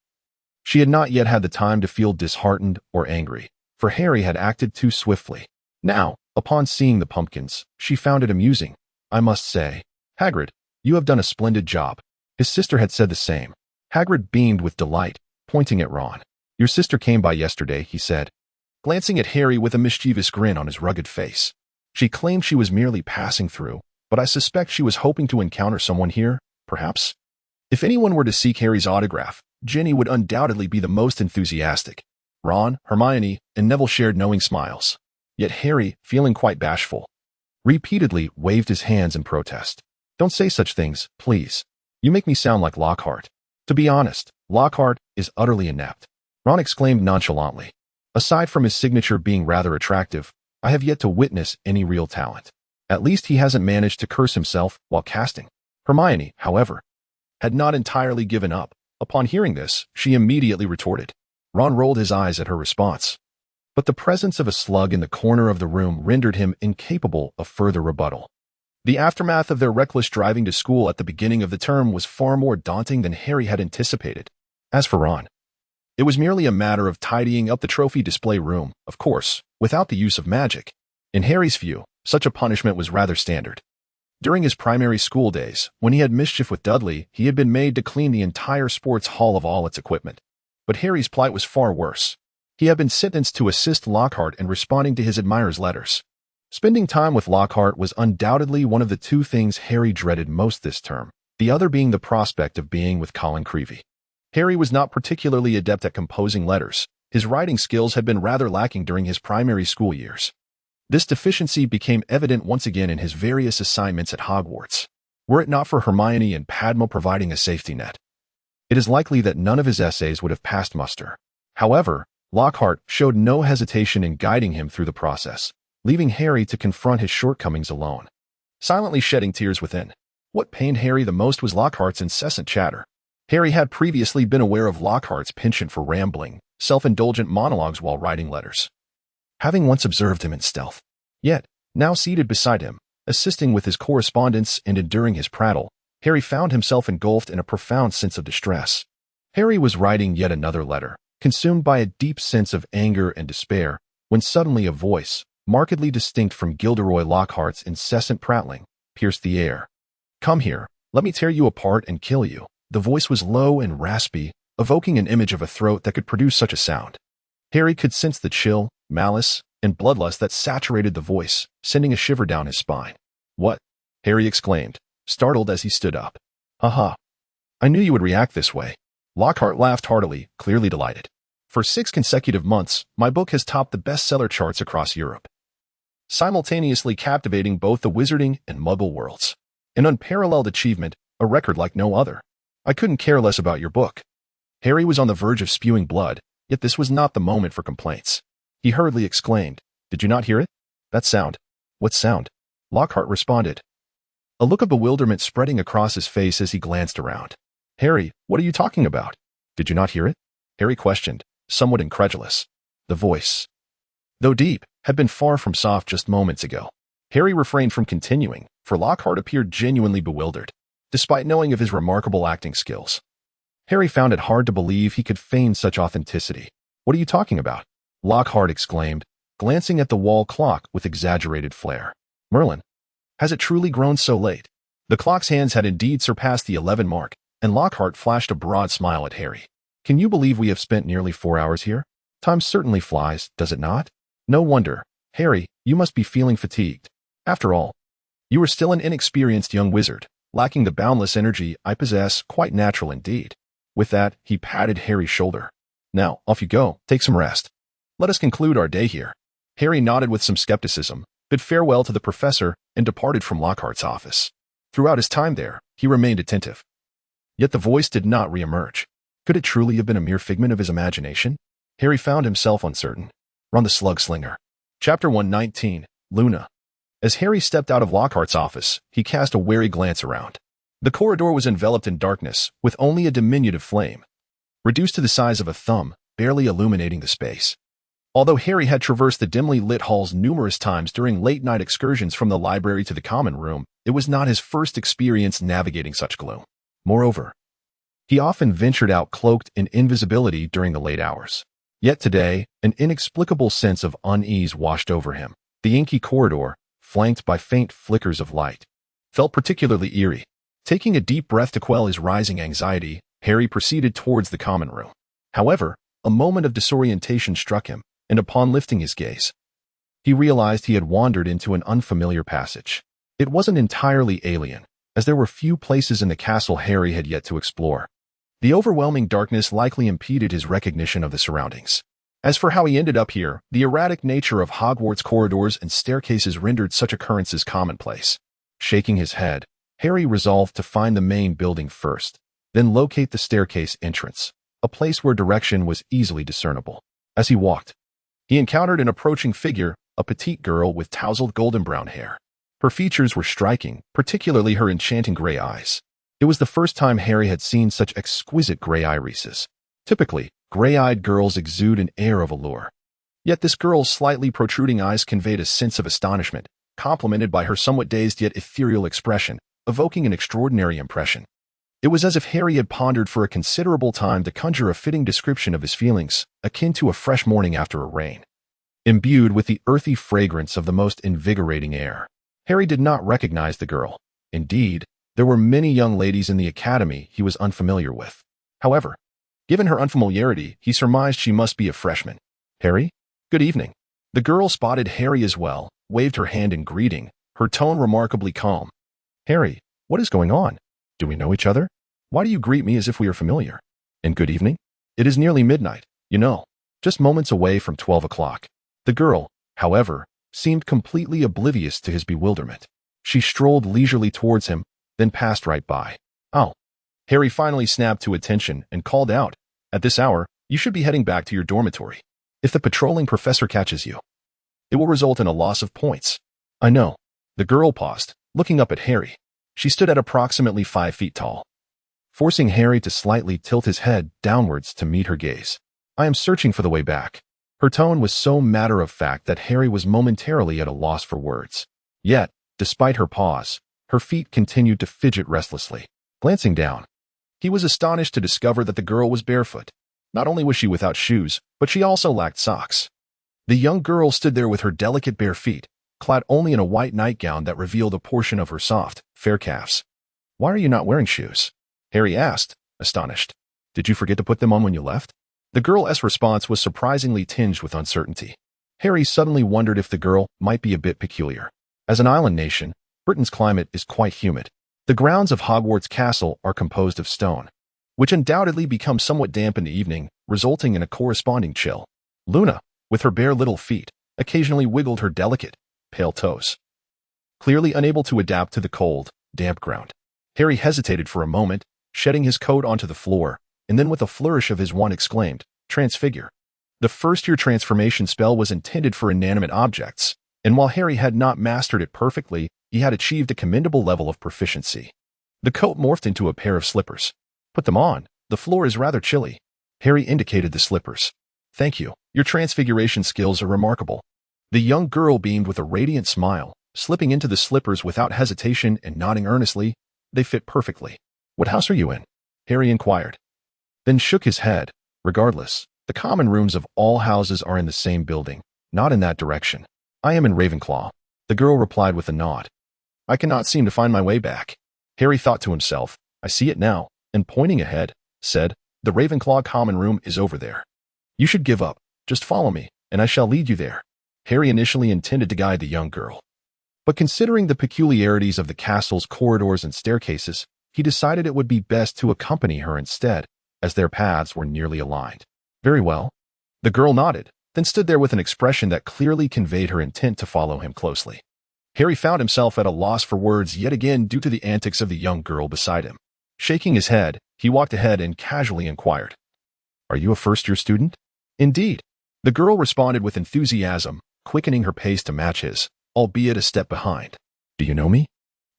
she had not yet had the time to feel disheartened or angry, for Harry had acted too swiftly. Now, upon seeing the pumpkins, she found it amusing. I must say, Hagrid, you have done a splendid job. His sister had said the same. Hagrid beamed with delight, pointing at Ron. Your sister came by yesterday, he said, glancing at Harry with a mischievous grin on his rugged face. She claimed she was merely passing through, but I suspect she was hoping to encounter someone here, perhaps. If anyone were to seek Harry's autograph, Ginny would undoubtedly be the most enthusiastic. Ron, Hermione, and Neville shared knowing smiles. Yet Harry, feeling quite bashful, repeatedly waved his hands in protest. Don't say such things, please. You make me sound like Lockhart. To be honest, Lockhart is utterly inept. Ron exclaimed nonchalantly. Aside from his signature being rather attractive, I have yet to witness any real talent. At least he hasn't managed to curse himself while casting. Hermione, however, had not entirely given up. Upon hearing this, she immediately retorted. Ron rolled his eyes at her response. But the presence of a slug in the corner of the room rendered him incapable of further rebuttal. The aftermath of their reckless driving to school at the beginning of the term was far more daunting than Harry had anticipated. As for Ron, it was merely a matter of tidying up the trophy display room, of course, without the use of magic. In Harry's view, such a punishment was rather standard. During his primary school days, when he had mischief with Dudley, he had been made to clean the entire sports hall of all its equipment. But Harry's plight was far worse. He had been sentenced to assist Lockhart in responding to his admirers' letters. Spending time with Lockhart was undoubtedly one of the two things Harry dreaded most this term, the other being the prospect of being with Colin Creevey. Harry was not particularly adept at composing letters. His writing skills had been rather lacking during his primary school years. This deficiency became evident once again in his various assignments at Hogwarts. Were it not for Hermione and Padma providing a safety net, it is likely that none of his essays would have passed muster. However, Lockhart showed no hesitation in guiding him through the process, leaving Harry to confront his shortcomings alone. Silently shedding tears within, what pained Harry the most was Lockhart's incessant chatter. Harry had previously been aware of Lockhart's penchant for rambling, self-indulgent monologues while writing letters, having once observed him in stealth. Yet, now seated beside him, assisting with his correspondence and enduring his prattle, Harry found himself engulfed in a profound sense of distress. Harry was writing yet another letter, consumed by a deep sense of anger and despair, when suddenly a voice, markedly distinct from Gilderoy Lockhart's incessant prattling, pierced the air. Come here, let me tear you apart and kill you. The voice was low and raspy, evoking an image of a throat that could produce such a sound. Harry could sense the chill, malice, and bloodlust that saturated the voice, sending a shiver down his spine. What? Harry exclaimed, startled as he stood up. Haha. I knew you would react this way. Lockhart laughed heartily, clearly delighted. For 6 consecutive months, my book has topped the bestseller charts across Europe, simultaneously captivating both the wizarding and muggle worlds. An unparalleled achievement, a record like no other. I couldn't care less about your book. Harry was on the verge of spewing blood, yet this was not the moment for complaints. He hurriedly exclaimed, Did you not hear it? That sound. What sound? Lockhart responded, a look of bewilderment spreading across his face as he glanced around. Harry, what are you talking about? Did you not hear it? Harry questioned, somewhat incredulous. The voice, though deep, had been far from soft just moments ago. Harry refrained from continuing, for Lockhart appeared genuinely bewildered, despite knowing of his remarkable acting skills. Harry found it hard to believe he could feign such authenticity. "What are you talking about?" Lockhart exclaimed, glancing at the wall clock with exaggerated flair. "Merlin, has it truly grown so late?" The clock's hands had indeed surpassed the 11 mark, and Lockhart flashed a broad smile at Harry. "Can you believe we have spent nearly 4 hours here? Time certainly flies, does it not? No wonder. Harry, you must be feeling fatigued. After all, you are still an inexperienced young wizard, lacking the boundless energy I possess, quite natural indeed." With that, he patted Harry's shoulder. "Now, off you go, take some rest. Let us conclude our day here." Harry nodded with some skepticism, bid farewell to the professor, and departed from Lockhart's office. Throughout his time there, he remained attentive. Yet the voice did not re-emerge. Could it truly have been a mere figment of his imagination? Harry found himself uncertain. Run the Slugslinger. Chapter 119, Luna. As Harry stepped out of Lockhart's office, he cast a wary glance around. The corridor was enveloped in darkness, with only a diminutive flame, reduced to the size of a thumb, barely illuminating the space. Although Harry had traversed the dimly lit halls numerous times during late-night excursions from the library to the common room, it was not his first experience navigating such gloom. Moreover, he often ventured out cloaked in invisibility during the late hours. Yet today, an inexplicable sense of unease washed over him. The inky corridor, flanked by faint flickers of light, felt particularly eerie. Taking a deep breath to quell his rising anxiety, Harry proceeded towards the common room. However, a moment of disorientation struck him, and upon lifting his gaze, he realized he had wandered into an unfamiliar passage. It wasn't entirely alien, as there were few places in the castle Harry had yet to explore. The overwhelming darkness likely impeded his recognition of the surroundings. As for how he ended up here, the erratic nature of Hogwarts corridors and staircases rendered such occurrences commonplace. Shaking his head, Harry resolved to find the main building first, then locate the staircase entrance, a place where direction was easily discernible. As he walked, he encountered an approaching figure, a petite girl with tousled golden-brown hair. Her features were striking, particularly her enchanting gray eyes. It was the first time Harry had seen such exquisite gray irises. Typically, gray-eyed girls exude an air of allure. Yet this girl's slightly protruding eyes conveyed a sense of astonishment, complemented by her somewhat dazed yet ethereal expression, evoking an extraordinary impression. It was as if Harry had pondered for a considerable time to conjure a fitting description of his feelings, akin to a fresh morning after a rain, imbued with the earthy fragrance of the most invigorating air. Harry did not recognize the girl. Indeed, there were many young ladies in the academy he was unfamiliar with. However, given her unfamiliarity, he surmised she must be a freshman. "Harry? Good evening." The girl spotted Harry as well, waved her hand in greeting, her tone remarkably calm. "Harry, what is going on? Do we know each other? Why do you greet me as if we are familiar? And good evening? It is nearly midnight, you know, just moments away from 12 o'clock. The girl, however, seemed completely oblivious to his bewilderment. She strolled leisurely towards him, then passed right by. "Oh." Harry finally snapped to attention and called out, "At this hour, you should be heading back to your dormitory. If the patrolling professor catches you, it will result in a loss of points." "I know." The girl paused, looking up at Harry. She stood at approximately 5 feet tall, forcing Harry to slightly tilt his head downwards to meet her gaze. "I am searching for the way back." Her tone was so matter-of-fact that Harry was momentarily at a loss for words. Yet, despite her pause, her feet continued to fidget restlessly. Glancing down, he was astonished to discover that the girl was barefoot. Not only was she without shoes, but she also lacked socks. The young girl stood there with her delicate bare feet, clad only in a white nightgown that revealed a portion of her soft, fair calves. "Why are you not wearing shoes?" Harry asked, astonished. "Did you forget to put them on when you left?" The girl's response was surprisingly tinged with uncertainty. Harry suddenly wondered if the girl might be a bit peculiar. As an island nation, Britain's climate is quite humid. The grounds of Hogwarts Castle are composed of stone, which undoubtedly becomes somewhat damp in the evening, resulting in a corresponding chill. Luna, with her bare little feet, occasionally wiggled her delicate, pale toes, clearly unable to adapt to the cold, damp ground. Harry hesitated for a moment, shedding his coat onto the floor, and then with a flourish of his wand exclaimed, "Transfigure." The first-year transformation spell was intended for inanimate objects, and while Harry had not mastered it perfectly, he had achieved a commendable level of proficiency. The coat morphed into a pair of slippers. "Put them on. The floor is rather chilly." Harry indicated the slippers. "Thank you. Your transfiguration skills are remarkable." The young girl beamed with a radiant smile, slipping into the slippers without hesitation and nodding earnestly. They fit perfectly. "What house are you in?" Harry inquired. Then shook his head. "Regardless, the common rooms of all houses are in the same building, not in that direction. I am in Ravenclaw." The girl replied with a nod. "I cannot seem to find my way back." Harry thought to himself, "I see it now," and pointing ahead, said, "The Ravenclaw common room is over there. You should give up. Just follow me, and I shall lead you there." Harry initially intended to guide the young girl, but considering the peculiarities of the castle's corridors and staircases, he decided it would be best to accompany her instead, as their paths were nearly aligned. "Very well." The girl nodded, then stood there with an expression that clearly conveyed her intent to follow him closely. Harry found himself at a loss for words yet again due to the antics of the young girl beside him. Shaking his head, he walked ahead and casually inquired, "Are you a first-year student?" "Indeed." The girl responded with enthusiasm, quickening her pace to match his, albeit a step behind. "Do you know me?"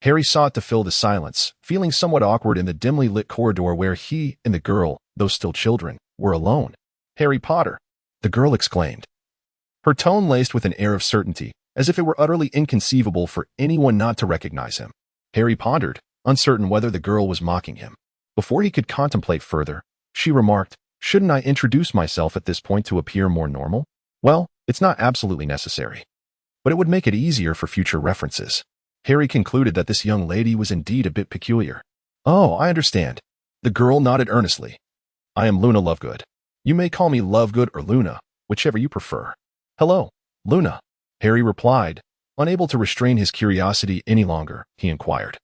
Harry sought to fill the silence, feeling somewhat awkward in the dimly lit corridor where he and the girl, though still children, were alone. "Harry Potter!" the girl exclaimed, her tone laced with an air of certainty, as if it were utterly inconceivable for anyone not to recognize him. Harry pondered, uncertain whether the girl was mocking him. Before he could contemplate further, she remarked, "Shouldn't I introduce myself at this point to appear more normal?" "Well, it's not absolutely necessary, but it would make it easier for future references." Harry concluded that this young lady was indeed a bit peculiar. "Oh, I understand." The girl nodded earnestly. "I am Luna Lovegood. You may call me Lovegood or Luna, whichever you prefer." "Hello, Luna," Harry replied. Unable to restrain his curiosity any longer, he inquired,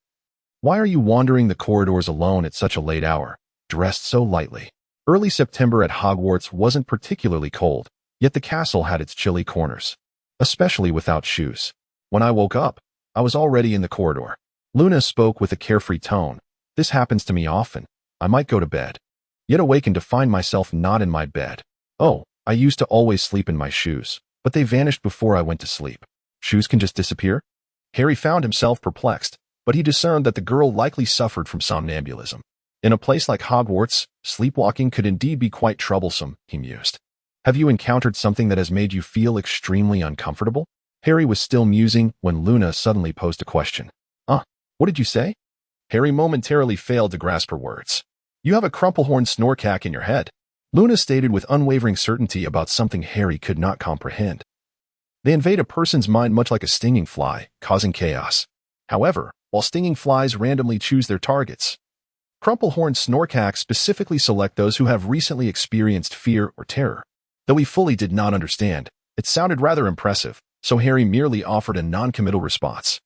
"Why are you wandering the corridors alone at such a late hour, dressed so lightly?" Early September at Hogwarts wasn't particularly cold, yet the castle had its chilly corners, especially without shoes. "When I woke up, I was already in the corridor." Luna spoke with a carefree tone. "This happens to me often. I might go to bed, yet awaken to find myself not in my bed. Oh, I used to always sleep in my shoes, but they vanished before I went to sleep." "Shoes can just disappear?" Harry found himself perplexed, but he discerned that the girl likely suffered from somnambulism. In a place like Hogwarts, sleepwalking could indeed be quite troublesome, he mused. "Have you encountered something that has made you feel extremely uncomfortable?" Harry was still musing when Luna suddenly posed a question. What did you say?" Harry momentarily failed to grasp her words. "You have a crumplehorn snorkack in your head," Luna stated with unwavering certainty about something Harry could not comprehend. "They invade a person's mind much like a stinging fly, causing chaos. However, while stinging flies randomly choose their targets, crumplehorn snorkacks specifically select those who have recently experienced fear or terror." Though he fully did not understand, it sounded rather impressive, so Harry merely offered a non-committal response.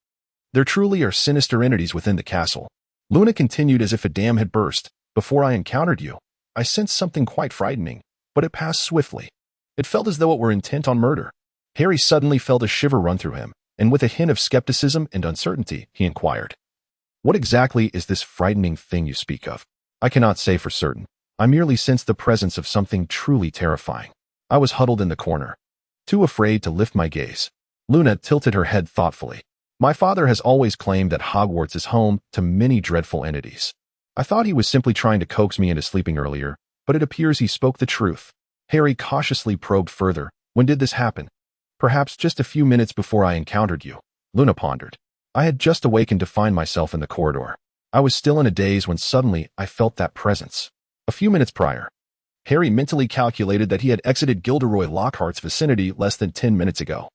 "There truly are sinister entities within the castle." Luna continued as if a dam had burst. "Before I encountered you, I sensed something quite frightening, but it passed swiftly. It felt as though it were intent on murder." Harry suddenly felt a shiver run through him, and with a hint of skepticism and uncertainty, he inquired, "What exactly is this frightening thing you speak of?" "I cannot say for certain. I merely sensed the presence of something truly terrifying. I was huddled in the corner, too afraid to lift my gaze." Luna tilted her head thoughtfully. "My father has always claimed that Hogwarts is home to many dreadful entities. I thought he was simply trying to coax me into sleeping earlier, but it appears he spoke the truth." Harry cautiously probed further. "When did this happen?" "Perhaps just a few minutes before I encountered you," Luna pondered. "I had just awakened to find myself in the corridor. I was still in a daze when suddenly I felt that presence. A few minutes prior." Harry mentally calculated that he had exited Gilderoy Lockhart's vicinity less than 10 minutes ago.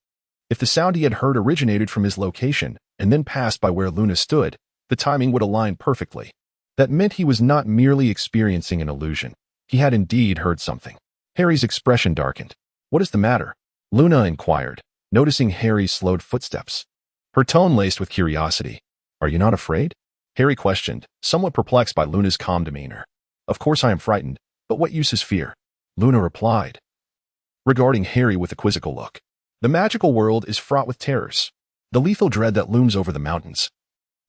If the sound he had heard originated from his location and then passed by where Luna stood, the timing would align perfectly. That meant he was not merely experiencing an illusion. He had indeed heard something. Harry's expression darkened. "What is the matter?" Luna inquired, noticing Harry's slowed footsteps. Her tone laced with curiosity. "Are you not afraid?" Harry questioned, somewhat perplexed by Luna's calm demeanor. "Of course I am frightened, but what use is fear?" Luna replied, regarding Harry with a quizzical look. "The magical world is fraught with terrors. The lethal dread that looms over the mountains,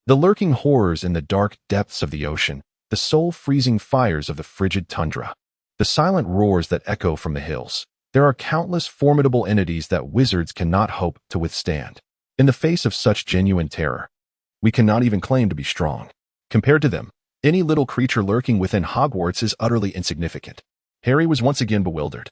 the lurking horrors in the dark depths of the ocean, the soul-freezing fires of the frigid tundra, the silent roars that echo from the hills. There are countless formidable entities that wizards cannot hope to withstand. In the face of such genuine terror, we cannot even claim to be strong. Compared to them, any little creature lurking within Hogwarts is utterly insignificant." Harry was once again bewildered,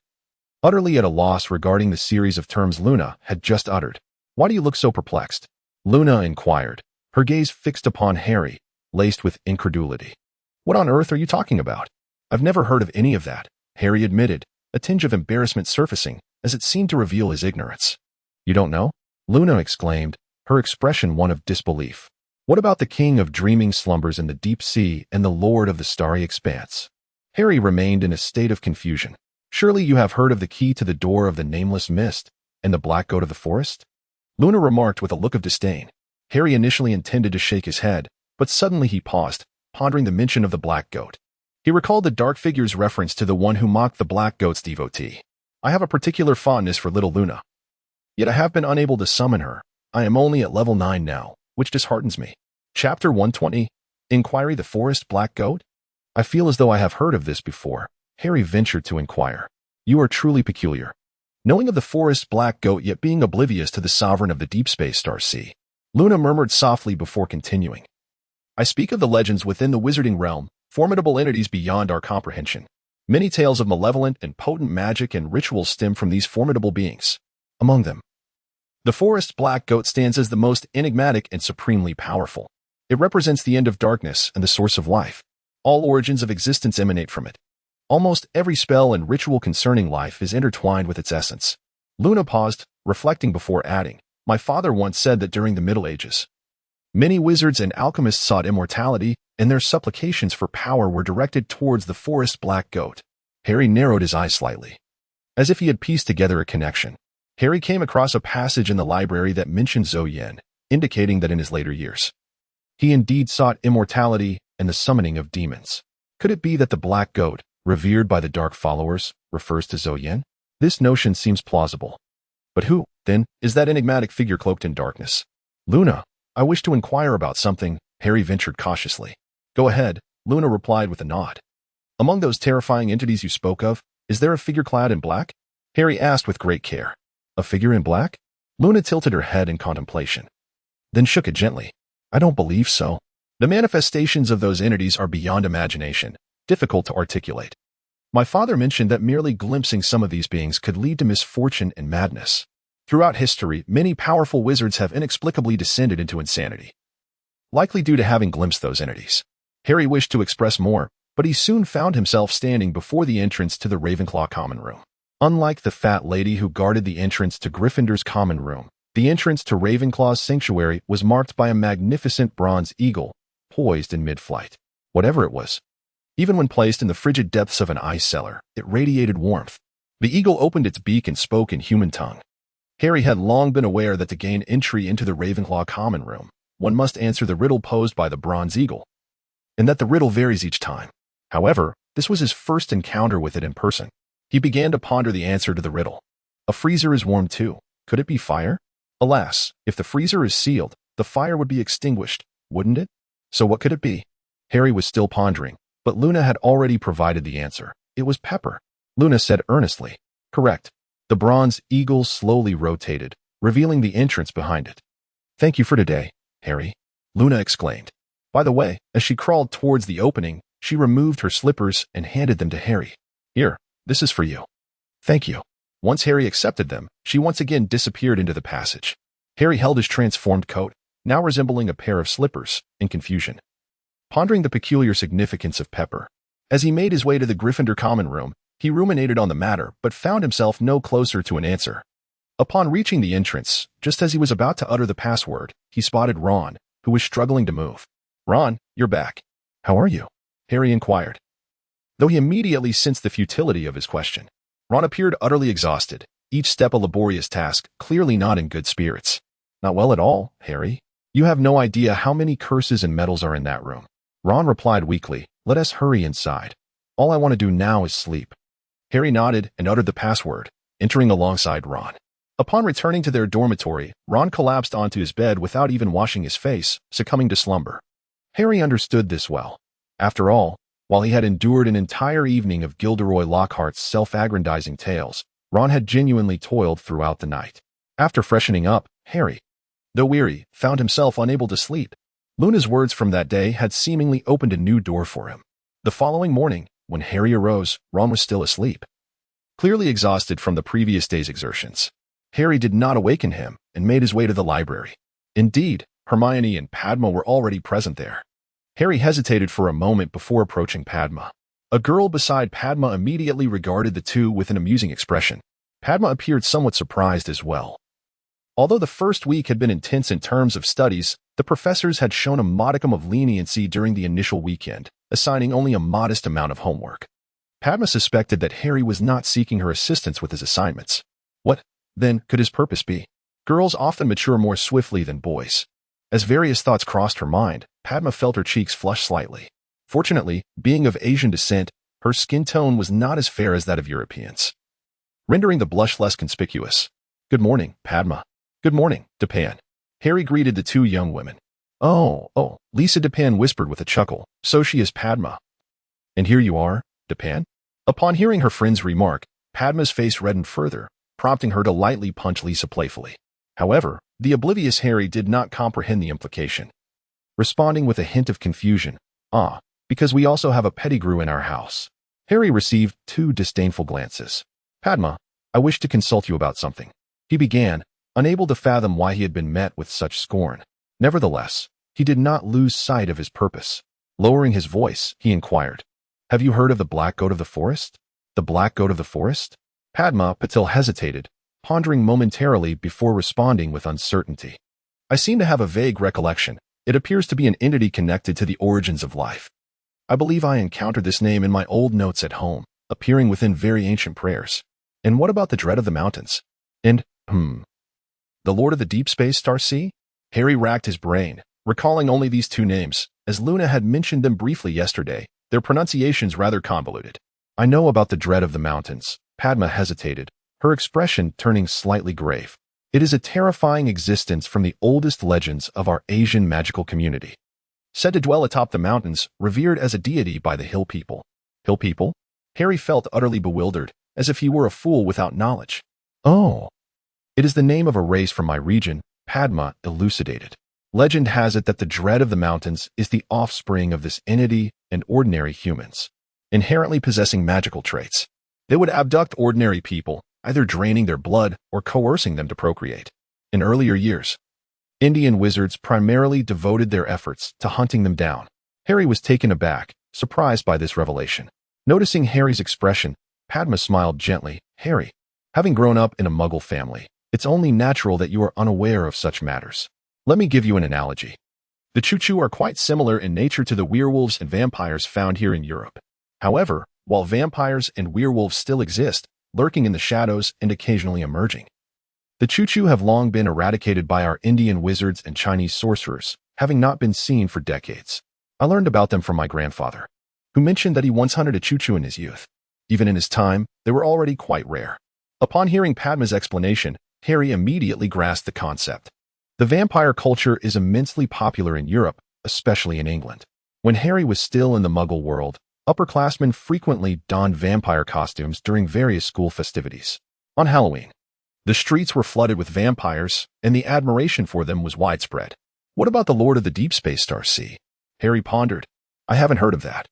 utterly at a loss regarding the series of terms Luna had just uttered. "Why do you look so perplexed?" Luna inquired, her gaze fixed upon Harry, laced with incredulity. What on earth are you talking about? I've never heard of any of that, Harry admitted, a tinge of embarrassment surfacing as it seemed to reveal his ignorance. You don't know? Luna exclaimed, her expression one of disbelief. What about the king of dreaming slumbers in the deep sea and the lord of the starry expanse? Harry remained in a state of confusion. Surely you have heard of the key to the door of the nameless mist and the black goat of the forest? Luna remarked with a look of disdain. Harry initially intended to shake his head, but suddenly he paused, pondering the mention of the black goat. He recalled the dark figure's reference to the one who mocked the black goat's devotee. I have a particular fondness for little Luna. Yet I have been unable to summon her. I am only at level 9 now, which disheartens me. Chapter 120, Inquiry the Forest Black Goat? I feel as though I have heard of this before, Harry ventured to inquire. You are truly peculiar. Knowing of the forest black goat yet being oblivious to the sovereign of the deep space star sea. Luna murmured softly before continuing. I speak of the legends within the wizarding realm, formidable entities beyond our comprehension. Many tales of malevolent and potent magic and rituals stem from these formidable beings. Among them, the forest black goat stands as the most enigmatic and supremely powerful. It represents the end of darkness and the source of life. All origins of existence emanate from it. Almost every spell and ritual concerning life is intertwined with its essence. Luna paused, reflecting before adding, My father once said that during the Middle Ages, many wizards and alchemists sought immortality, and their supplications for power were directed towards the forest black goat. Harry narrowed his eyes slightly. As if he had pieced together a connection, Harry came across a passage in the library that mentioned Zhou, indicating that in his later years, he indeed sought immortality and the summoning of demons. Could it be that the black goat, revered by the dark followers, refers to Zhou? This notion seems plausible. But who, then, is that enigmatic figure cloaked in darkness? Luna, I wish to inquire about something, Harry ventured cautiously. Go ahead, Luna replied with a nod. Among those terrifying entities you spoke of, is there a figure clad in black? Harry asked with great care. A figure in black? Luna tilted her head in contemplation, then shook it gently. I don't believe so. The manifestations of those entities are beyond imagination, difficult to articulate. My father mentioned that merely glimpsing some of these beings could lead to misfortune and madness. Throughout history, many powerful wizards have inexplicably descended into insanity, likely due to having glimpsed those entities. Harry wished to express more, but he soon found himself standing before the entrance to the Ravenclaw common room. Unlike the fat lady who guarded the entrance to Gryffindor's common room, the entrance to Ravenclaw's sanctuary was marked by a magnificent bronze eagle, poised in mid-flight. Whatever it was, even when placed in the frigid depths of an ice cellar, it radiated warmth. The eagle opened its beak and spoke in human tongue. Harry had long been aware that to gain entry into the Ravenclaw common room, one must answer the riddle posed by the bronze eagle, and that the riddle varies each time. However, this was his first encounter with it in person. He began to ponder the answer to the riddle. A freezer is warm too. Could it be fire? Alas, if the freezer is sealed, the fire would be extinguished, wouldn't it? So what could it be? Harry was still pondering, but Luna had already provided the answer. It was pepper. Luna said earnestly. Correct. The bronze eagle slowly rotated, revealing the entrance behind it. Thank you for today, Harry, Luna exclaimed. By the way, as she crawled towards the opening, she removed her slippers and handed them to Harry. Here, this is for you. Thank you. Once Harry accepted them, she once again disappeared into the passage. Harry held his transformed coat, now resembling a pair of slippers, in confusion, pondering the peculiar significance of pepper. As he made his way to the Gryffindor common room, he ruminated on the matter but found himself no closer to an answer. Upon reaching the entrance, just as he was about to utter the password, he spotted Ron, who was struggling to move. Ron, you're back. How are you? Harry inquired. Though he immediately sensed the futility of his question, Ron appeared utterly exhausted, each step a laborious task, clearly not in good spirits. Not well at all, Harry. You have no idea how many curses and medals are in that room. Ron replied weakly, Let us hurry inside. All I want to do now is sleep. Harry nodded and uttered the password, entering alongside Ron. Upon returning to their dormitory, Ron collapsed onto his bed without even washing his face, succumbing to slumber. Harry understood this well. After all, while he had endured an entire evening of Gilderoy Lockhart's self-aggrandizing tales, Ron had genuinely toiled throughout the night. After freshening up, Harry, though weary, found himself unable to sleep. Luna's words from that day had seemingly opened a new door for him. The following morning, when Harry arose, Ron was still asleep, clearly exhausted from the previous day's exertions. Harry did not awaken him and made his way to the library. Indeed, Hermione and Padma were already present there. Harry hesitated for a moment before approaching Padma. A girl beside Padma immediately regarded the two with an amusing expression. Padma appeared somewhat surprised as well. Although the first week had been intense in terms of studies, the professors had shown a modicum of leniency during the initial weekend, assigning only a modest amount of homework. Padma suspected that Harry was not seeking her assistance with his assignments. What, then, could his purpose be? Girls often mature more swiftly than boys. As various thoughts crossed her mind, Padma felt her cheeks flush slightly. Fortunately, being of Asian descent, her skin tone was not as fair as that of Europeans, rendering the blush less conspicuous. "Good morning, Padma." "Good morning, Dupin." Harry greeted the two young women. Oh, Lisa Dupin whispered with a chuckle. "So she is Padma." "And here you are, Dupin?" Upon hearing her friend's remark, Padma's face reddened further, prompting her to lightly punch Lisa playfully. However, the oblivious Harry did not comprehend the implication, responding with a hint of confusion. Because we also have a pettigrew in our house." Harry received two disdainful glances. "Padma, I wish to consult you about something," he began, unable to fathom why he had been met with such scorn. Nevertheless, he did not lose sight of his purpose. Lowering his voice, he inquired, "Have you heard of the Black Goat of the Forest?" "The Black Goat of the Forest?" Padma Patil hesitated, pondering momentarily before responding with uncertainty. "I seem to have a vague recollection. It appears to be an entity connected to the origins of life. I believe I encountered this name in my old notes at home, appearing within very ancient prayers. And what about the dread of the mountains? And, the Lord of the Deep-Space-So? Harry racked his brain, recalling only these two names. As Luna had mentioned them briefly yesterday, their pronunciations rather convoluted. "I know about the dread of the mountains." Padma hesitated, her expression turning slightly grave. "It is a terrifying existence from the oldest legends of our Asian magical community. Said to dwell atop the mountains, revered as a deity by the hill people." "Hill people?" Harry felt utterly bewildered, as if he were a fool without knowledge. "Oh. It is the name of a race from my region," Padma elucidated. "Legend has it that the dread of the mountains is the offspring of this entity and ordinary humans, inherently possessing magical traits. They would abduct ordinary people, either draining their blood or coercing them to procreate. In earlier years, Indian wizards primarily devoted their efforts to hunting them down." Harry was taken aback, surprised by this revelation. Noticing Harry's expression, Padma smiled gently. "Harry, having grown up in a Muggle family, it's only natural that you are unaware of such matters. Let me give you an analogy. The Choo-Choo are quite similar in nature to the werewolves and vampires found here in Europe. However, while vampires and werewolves still exist, lurking in the shadows and occasionally emerging, the Choo-Choo have long been eradicated by our Indian wizards and Chinese sorcerers, having not been seen for decades. I learned about them from my grandfather, who mentioned that he once hunted a Choo-Choo in his youth. Even in his time, they were already quite rare." Upon hearing Padma's explanation, Harry immediately grasped the concept. The vampire culture is immensely popular in Europe, especially in England. When Harry was still in the Muggle world, upperclassmen frequently donned vampire costumes during various school festivities. On Halloween, the streets were flooded with vampires, and the admiration for them was widespread. "What about the Lord of the Deep-Space-So?" Harry pondered. "I haven't heard of that."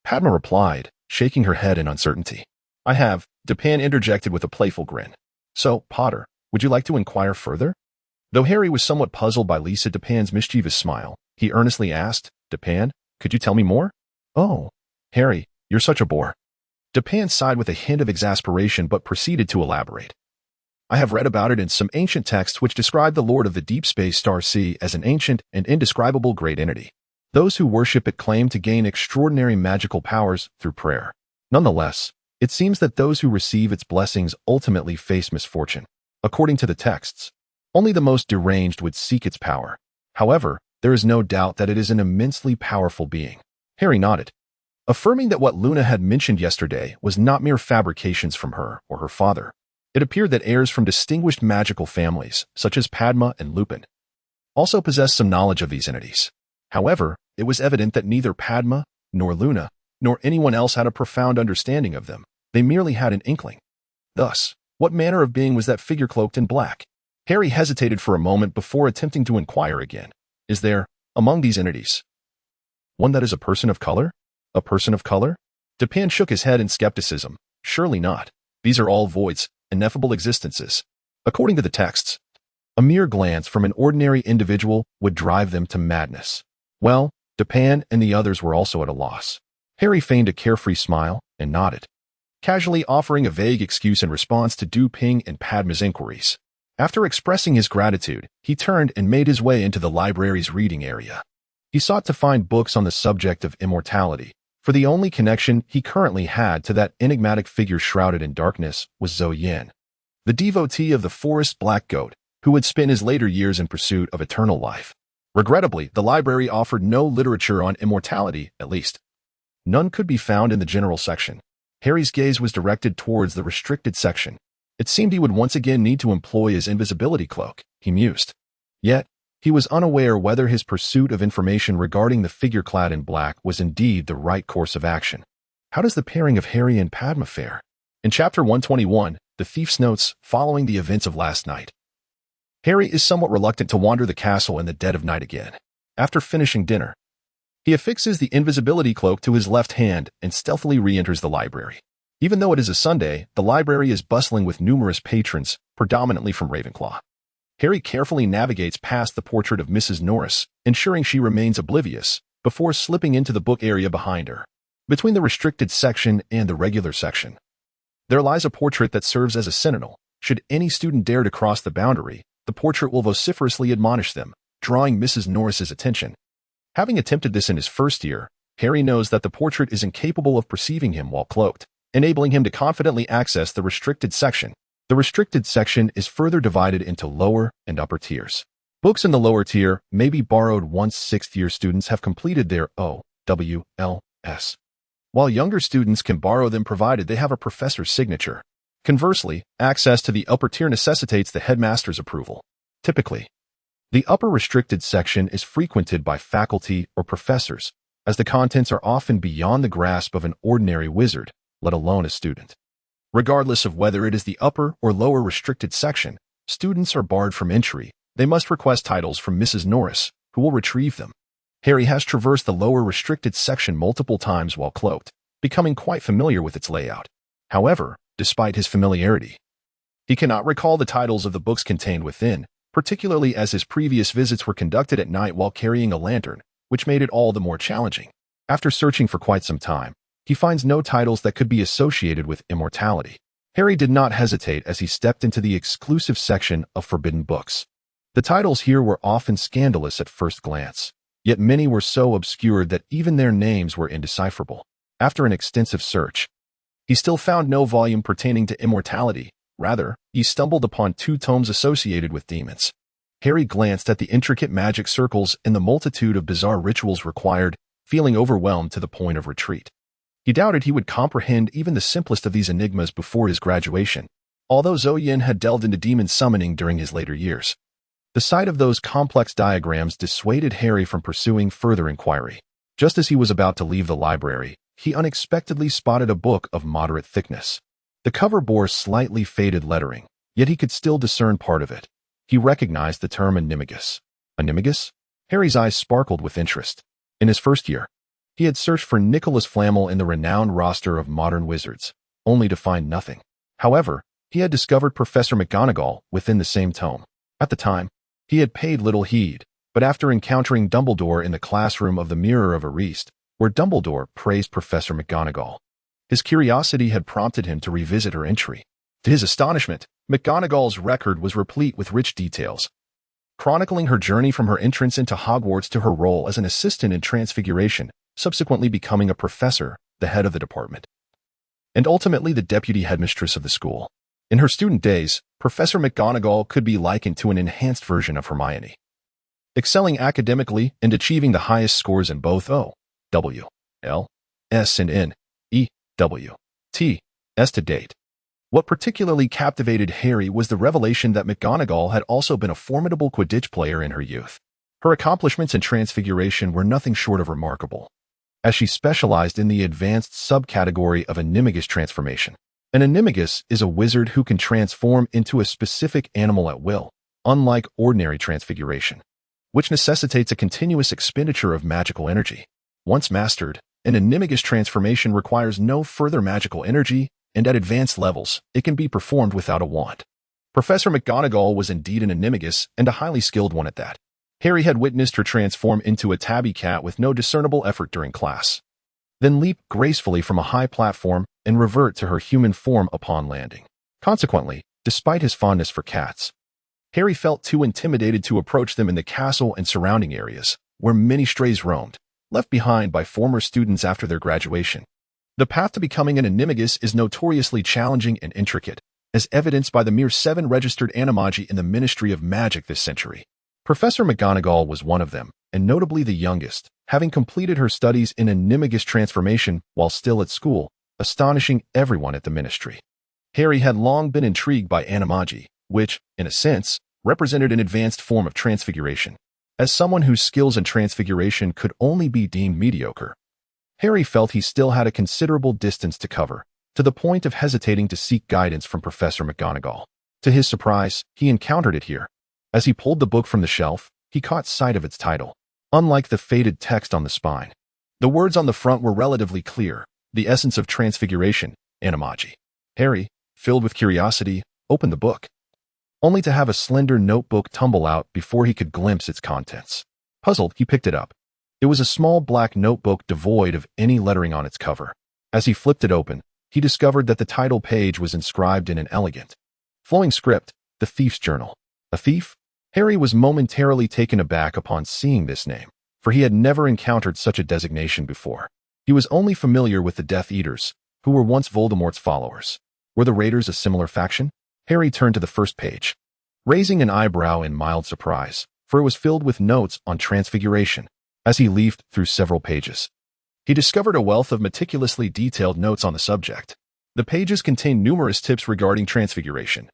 Padma replied, shaking her head in uncertainty. "I have," Dupin interjected with a playful grin. "So, Potter, would you like to inquire further?" Though Harry was somewhat puzzled by Lisa Dupin's mischievous smile, he earnestly asked, "Dupin, could you tell me more?" "Oh, Harry, you're such a bore." Dupin sighed with a hint of exasperation but proceeded to elaborate. "I have read about it in some ancient texts which describe the Lord of the Deep-Space-So as an ancient and indescribable great entity. Those who worship it claim to gain extraordinary magical powers through prayer. Nonetheless, it seems that those who receive its blessings ultimately face misfortune. According to the texts, only the most deranged would seek its power. However, there is no doubt that it is an immensely powerful being." Harry nodded, affirming that what Luna had mentioned yesterday was not mere fabrications from her or her father. It appeared that heirs from distinguished magical families, such as Padma and Lupin, also possessed some knowledge of these entities. However, it was evident that neither Padma, nor Luna, nor anyone else had a profound understanding of them. They merely had an inkling. Thus, what manner of being was that figure cloaked in black? Harry hesitated for a moment before attempting to inquire again. "Is there, among these entities, one that is a person of color?" "A person of color?" Dupin shook his head in skepticism. "Surely not. These are all voids, ineffable existences. According to the texts, A mere glance from an ordinary individual would drive them to madness. Well, Dupin and the others were also at a loss. Harry feigned a carefree smile and nodded, casually offering a vague excuse in response to Dupin and Padma's inquiries. After expressing his gratitude, he turned and made his way into the library's reading area. He sought to find books on the subject of immortality, for the only connection he currently had to that enigmatic figure shrouded in darkness was Zhou Yin, the devotee of the forest black goat, who would spend his later years in pursuit of eternal life. Regrettably, the library offered no literature on immortality, at least. None could be found in the general section. Harry's gaze was directed towards the restricted section. It seemed he would once again need to employ his invisibility cloak, he mused. Yet, he was unaware whether his pursuit of information regarding the figure clad in black was indeed the right course of action. How does the pairing of Harry and Padma fare? In Chapter 121, The Thief's Notes, following the events of last night. Harry is somewhat reluctant to wander the castle in the dead of night again. After finishing dinner, he affixes the invisibility cloak to his left hand and stealthily re-enters the library. Even though it is a Sunday, the library is bustling with numerous patrons, predominantly from Ravenclaw. Harry carefully navigates past the portrait of Mrs. Norris, ensuring she remains oblivious, before slipping into the book area behind her. Between the restricted section and the regular section, there lies a portrait that serves as a sentinel. Should any student dare to cross the boundary, the portrait will vociferously admonish them, drawing Mrs. Norris's attention. Having attempted this in his first year, Harry knows that the portrait is incapable of perceiving him while cloaked, enabling him to confidently access the restricted section. The restricted section is further divided into lower and upper tiers. Books in the lower tier may be borrowed once sixth-year students have completed their OWLS, while younger students can borrow them provided they have a professor's signature. Conversely, access to the upper tier necessitates the headmaster's approval. Typically, the upper restricted section is frequented by faculty or professors, as the contents are often beyond the grasp of an ordinary wizard, let alone a student. Regardless of whether it is the upper or lower restricted section, students are barred from entry. They must request titles from Mrs. Norris, who will retrieve them. Harry has traversed the lower restricted section multiple times while cloaked, becoming quite familiar with its layout. However, despite his familiarity, he cannot recall the titles of the books contained within, particularly as his previous visits were conducted at night while carrying a lantern, which made it all the more challenging. After searching for quite some time, he finds no titles that could be associated with immortality. Harry did not hesitate as he stepped into the exclusive section of forbidden books. The titles here were often scandalous at first glance, yet many were so obscured that even their names were indecipherable. After an extensive search, he still found no volume pertaining to immortality. Rather, he stumbled upon 2 tomes associated with demons. Harry glanced at the intricate magic circles and the multitude of bizarre rituals required, feeling overwhelmed to the point of retreat. He doubted he would comprehend even the simplest of these enigmas before his graduation, although Zhou Yin had delved into demon summoning during his later years. The sight of those complex diagrams dissuaded Harry from pursuing further inquiry. Just as he was about to leave the library, he unexpectedly spotted a book of moderate thickness. The cover bore slightly faded lettering, yet he could still discern part of it. He recognized the term animagus. Animagus? Harry's eyes sparkled with interest. In his first year, he had searched for Nicholas Flamel in the renowned roster of modern wizards, only to find nothing. However, he had discovered Professor McGonagall within the same tome. At the time, he had paid little heed, but after encountering Dumbledore in the classroom of the Mirror of Ariste, where Dumbledore praised Professor McGonagall, his curiosity had prompted him to revisit her entry. To his astonishment, McGonagall's record was replete with rich details, chronicling her journey from her entrance into Hogwarts to her role as an assistant in Transfiguration, subsequently becoming a professor, the head of the department, and ultimately the deputy headmistress of the school. In her student days, Professor McGonagall could be likened to an enhanced version of Hermione, excelling academically and achieving the highest scores in both OWLS and NEWT to date. What particularly captivated Harry was the revelation that McGonagall had also been a formidable Quidditch player in her youth. Her accomplishments in Transfiguration were nothing short of remarkable, as she specialized in the advanced subcategory of animagus transformation. An animagus is a wizard who can transform into a specific animal at will, unlike ordinary transfiguration, which necessitates a continuous expenditure of magical energy. Once mastered, an animagus transformation requires no further magical energy, and at advanced levels, it can be performed without a wand. Professor McGonagall was indeed an animagus, and a highly skilled one at that. Harry had witnessed her transform into a tabby cat with no discernible effort during class, then leap gracefully from a high platform and revert to her human form upon landing. Consequently, despite his fondness for cats, Harry felt too intimidated to approach them in the castle and surrounding areas, where many strays roamed, left behind by former students after their graduation. The path to becoming an animagus is notoriously challenging and intricate, as evidenced by the mere 7 registered animagi in the Ministry of Magic this century. Professor McGonagall was one of them, and notably the youngest, having completed her studies in animagus transformation while still at school, astonishing everyone at the ministry. Harry had long been intrigued by animagi, which, in a sense, represented an advanced form of transfiguration. As someone whose skills in transfiguration could only be deemed mediocre, Harry felt he still had a considerable distance to cover, to the point of hesitating to seek guidance from Professor McGonagall. To his surprise, he encountered it here. As he pulled the book from the shelf, he caught sight of its title. Unlike the faded text on the spine, the words on the front were relatively clear: The Essence of Transfiguration, Animagi. Harry, filled with curiosity, opened the book, only to have a slender notebook tumble out before he could glimpse its contents. Puzzled, he picked it up. It was a small black notebook devoid of any lettering on its cover. As he flipped it open, he discovered that the title page was inscribed in an elegant, flowing script: The Thief's Journal. A thief? Harry was momentarily taken aback upon seeing this name, for he had never encountered such a designation before. He was only familiar with the Death Eaters, who were once Voldemort's followers. Were the Raiders a similar faction? Harry turned to the first page, raising an eyebrow in mild surprise, for it was filled with notes on transfiguration. As he leafed through several pages, he discovered a wealth of meticulously detailed notes on the subject. The pages contained numerous tips regarding transfiguration,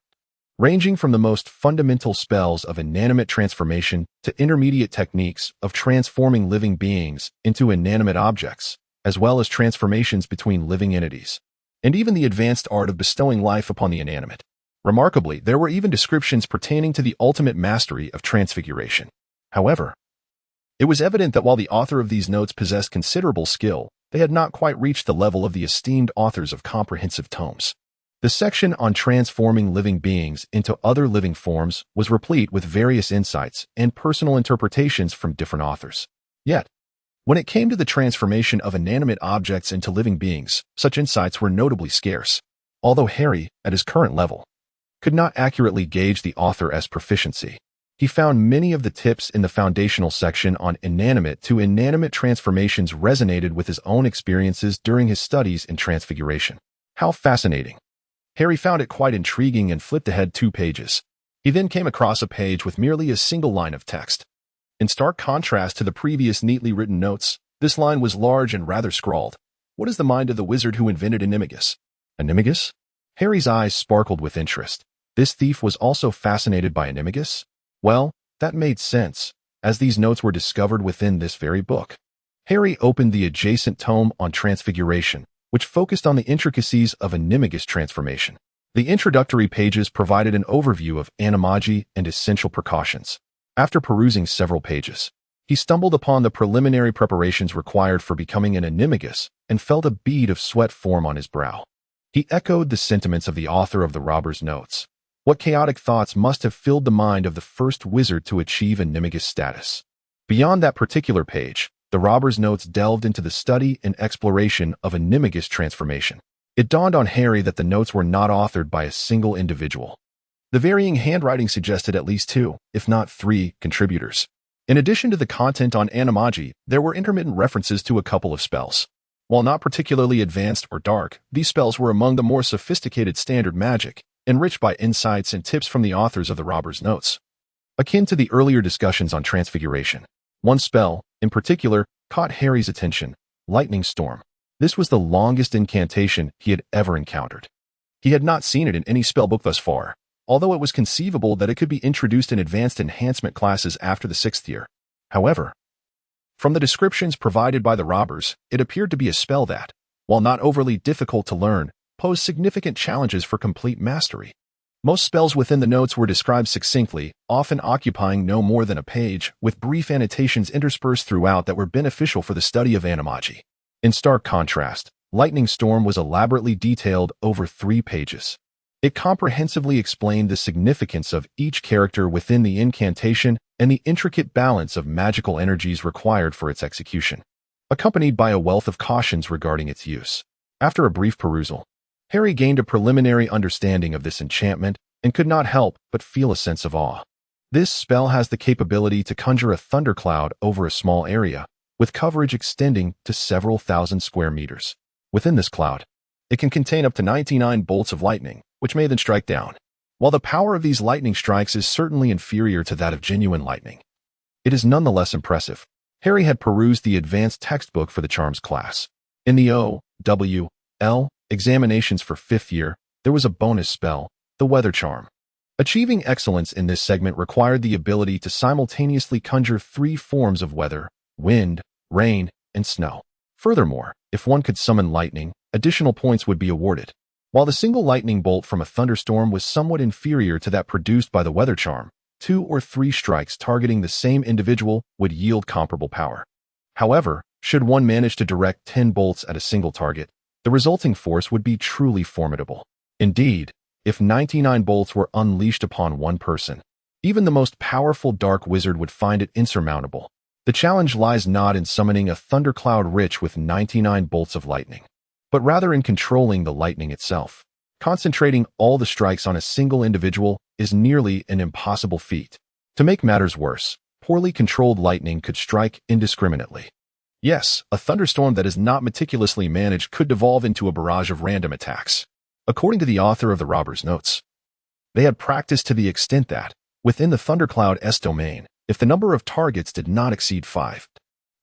ranging from the most fundamental spells of inanimate transformation to intermediate techniques of transforming living beings into inanimate objects, as well as transformations between living entities, and even the advanced art of bestowing life upon the inanimate. Remarkably, there were even descriptions pertaining to the ultimate mastery of transfiguration. However, it was evident that while the author of these notes possessed considerable skill, they had not quite reached the level of the esteemed authors of comprehensive tomes. The section on transforming living beings into other living forms was replete with various insights and personal interpretations from different authors. Yet, when it came to the transformation of inanimate objects into living beings, such insights were notably scarce. Although Harry, at his current level, could not accurately gauge the author's proficiency, he found many of the tips in the foundational section on inanimate to inanimate transformations resonated with his own experiences during his studies in transfiguration. How fascinating! Harry found it quite intriguing and flipped ahead 2 pages. He then came across a page with merely a single line of text. In stark contrast to the previous neatly written notes, this line was large and rather scrawled. What is the mind of the wizard who invented animagus? Animagus? Harry's eyes sparkled with interest. This thief was also fascinated by animagus? Well, that made sense, as these notes were discovered within this very book. Harry opened the adjacent tome on transfiguration, which focused on the intricacies of animagus transformation. The introductory pages provided an overview of animagi and essential precautions. After perusing several pages, he stumbled upon the preliminary preparations required for becoming an animagus and felt a bead of sweat form on his brow. He echoed the sentiments of the author of the Robber's Notes. What chaotic thoughts must have filled the mind of the first wizard to achieve animagus status? Beyond that particular page, the Robber's Notes delved into the study and exploration of animagus transformation. It dawned on Harry that the notes were not authored by a single individual. The varying handwriting suggested at least 2, if not 3, contributors. In addition to the content on animagi, there were intermittent references to a couple of spells. While not particularly advanced or dark, these spells were among the more sophisticated standard magic, enriched by insights and tips from the authors of the Robber's Notes. Akin to the earlier discussions on transfiguration, one spell, in particular, caught Harry's attention: Lightning Storm. This was the longest incantation he had ever encountered. He had not seen it in any spellbook thus far, although it was conceivable that it could be introduced in advanced enhancement classes after the 6th year. However, from the descriptions provided by the robbers, it appeared to be a spell that, while not overly difficult to learn, posed significant challenges for complete mastery. Most spells within the notes were described succinctly, often occupying no more than a page, with brief annotations interspersed throughout that were beneficial for the study of animagi. In stark contrast, Lightning Storm was elaborately detailed over 3 pages. It comprehensively explained the significance of each character within the incantation and the intricate balance of magical energies required for its execution, accompanied by a wealth of cautions regarding its use. After a brief perusal, Harry gained a preliminary understanding of this enchantment and could not help but feel a sense of awe. This spell has the capability to conjure a thundercloud over a small area, with coverage extending to several thousand square meters. Within this cloud, it can contain up to 99 bolts of lightning, which may then strike down. While the power of these lightning strikes is certainly inferior to that of genuine lightning, it is nonetheless impressive. Harry had perused the advanced textbook for the charms class. In the O.W.L. examinations for 5th year, there was a bonus spell, the weather charm. Achieving excellence in this segment required the ability to simultaneously conjure 3 forms of weather: wind, rain, and snow. Furthermore, if one could summon lightning, additional points would be awarded. While the single lightning bolt from a thunderstorm was somewhat inferior to that produced by the weather charm, 2 or 3 strikes targeting the same individual would yield comparable power. However, should one manage to direct 10 bolts at a single target, the resulting force would be truly formidable. Indeed, if 99 bolts were unleashed upon one person, even the most powerful dark wizard would find it insurmountable. The challenge lies not in summoning a thundercloud rich with 99 bolts of lightning, but rather in controlling the lightning itself. Concentrating all the strikes on a single individual is nearly an impossible feat. To make matters worse, poorly controlled lightning could strike indiscriminately. Yes, a thunderstorm that is not meticulously managed could devolve into a barrage of random attacks. According to the author of the Robber's Notes, they had practiced to the extent that, within the thundercloud's domain, if the number of targets did not exceed 5,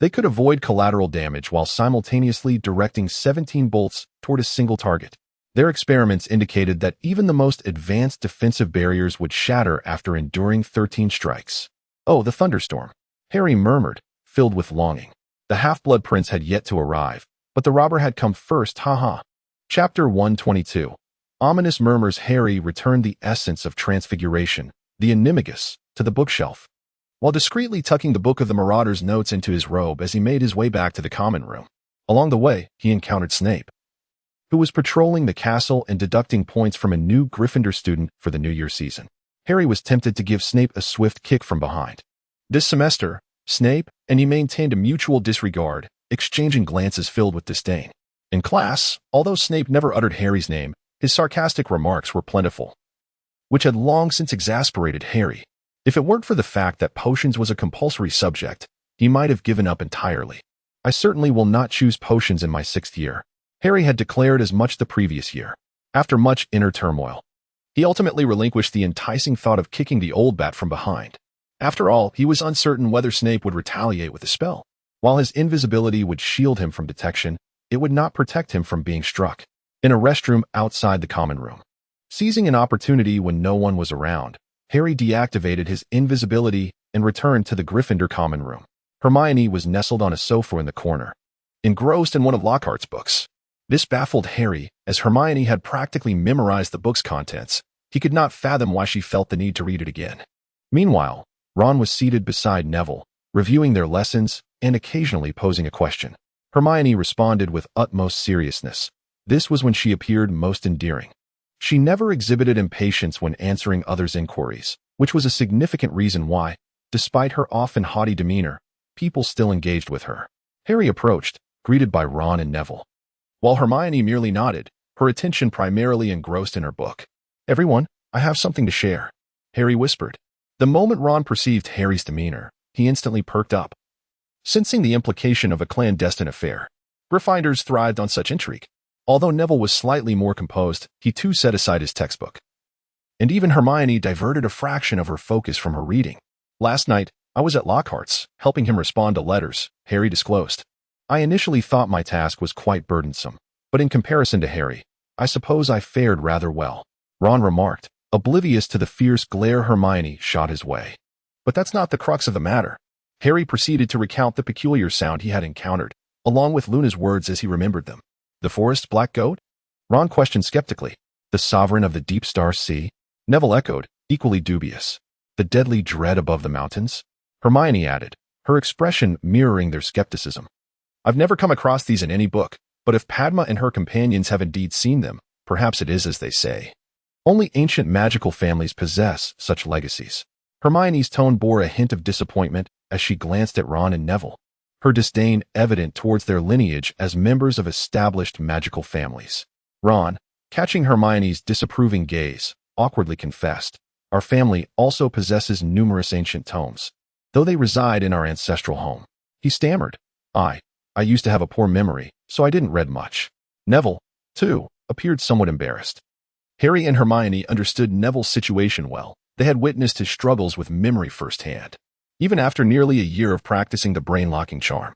they could avoid collateral damage while simultaneously directing 17 bolts toward a single target. Their experiments indicated that even the most advanced defensive barriers would shatter after enduring 13 strikes. "Oh, the thunderstorm," Harry murmured, filled with longing. The Half-Blood Prince had yet to arrive, but the robber had come first, haha. Chapter 122. Ominous murmurs. Harry returned the essence of transfiguration, the animagus, to the bookshelf, while discreetly tucking the Book of the Marauder's notes into his robe as he made his way back to the common room. Along the way, he encountered Snape, who was patrolling the castle and deducting points from a new Gryffindor student for the New Year season. Harry was tempted to give Snape a swift kick from behind. This semester, Snape and he maintained a mutual disregard, exchanging glances filled with disdain. In class, although Snape never uttered Harry's name, his sarcastic remarks were plentiful, which had long since exasperated Harry. If it weren't for the fact that potions was a compulsory subject, he might have given up entirely. "I certainly will not choose potions in my 6th year," Harry had declared as much the previous year. After much inner turmoil, he ultimately relinquished the enticing thought of kicking the old bat from behind. After all, he was uncertain whether Snape would retaliate with a spell. While his invisibility would shield him from detection, it would not protect him from being struck. In a restroom outside the common room, seizing an opportunity when no one was around, Harry deactivated his invisibility and returned to the Gryffindor common room. Hermione was nestled on a sofa in the corner, engrossed in one of Lockhart's books. This baffled Harry, as Hermione had practically memorized the book's contents. He could not fathom why she felt the need to read it again. Meanwhile, Ron was seated beside Neville, reviewing their lessons and occasionally posing a question. Hermione responded with utmost seriousness. This was when she appeared most endearing. She never exhibited impatience when answering others' inquiries, which was a significant reason why, despite her often haughty demeanor, people still engaged with her. Harry approached, greeted by Ron and Neville, while Hermione merely nodded, her attention primarily engrossed in her book. "Everyone, I have something to share," Harry whispered. The moment Ron perceived Harry's demeanor, he instantly perked up, sensing the implication of a clandestine affair. Gryffindors thrived on such intrigue. Although Neville was slightly more composed, he too set aside his textbook. And even Hermione diverted a fraction of her focus from her reading. "Last night, I was at Lockhart's, helping him respond to letters," Harry disclosed. "I initially thought my task was quite burdensome, but in comparison to Harry, I suppose I fared rather well," Ron remarked, oblivious to the fierce glare Hermione shot his way. But that's not the crux of the matter. Harry proceeded to recount the peculiar sound he had encountered, along with Luna's words as he remembered them. "The forest's black goat?" Ron questioned skeptically. "The sovereign of the deep star sea?" Neville echoed, equally dubious. "The deadly dread above the mountains?" Hermione added, her expression mirroring their skepticism. "I've never come across these in any book, but if Padma and her companions have indeed seen them, perhaps it is as they say." Only ancient magical families possess such legacies. Hermione's tone bore a hint of disappointment as she glanced at Ron and Neville, her disdain evident towards their lineage as members of established magical families. Ron, catching Hermione's disapproving gaze, awkwardly confessed, "Our family also possesses numerous ancient tomes, though they reside in our ancestral home." He stammered, I used to have a poor memory, so I didn't read much." Neville, too, appeared somewhat embarrassed. Harry and Hermione understood Neville's situation well. They had witnessed his struggles with memory firsthand, even after nearly a year of practicing the brain-locking charm.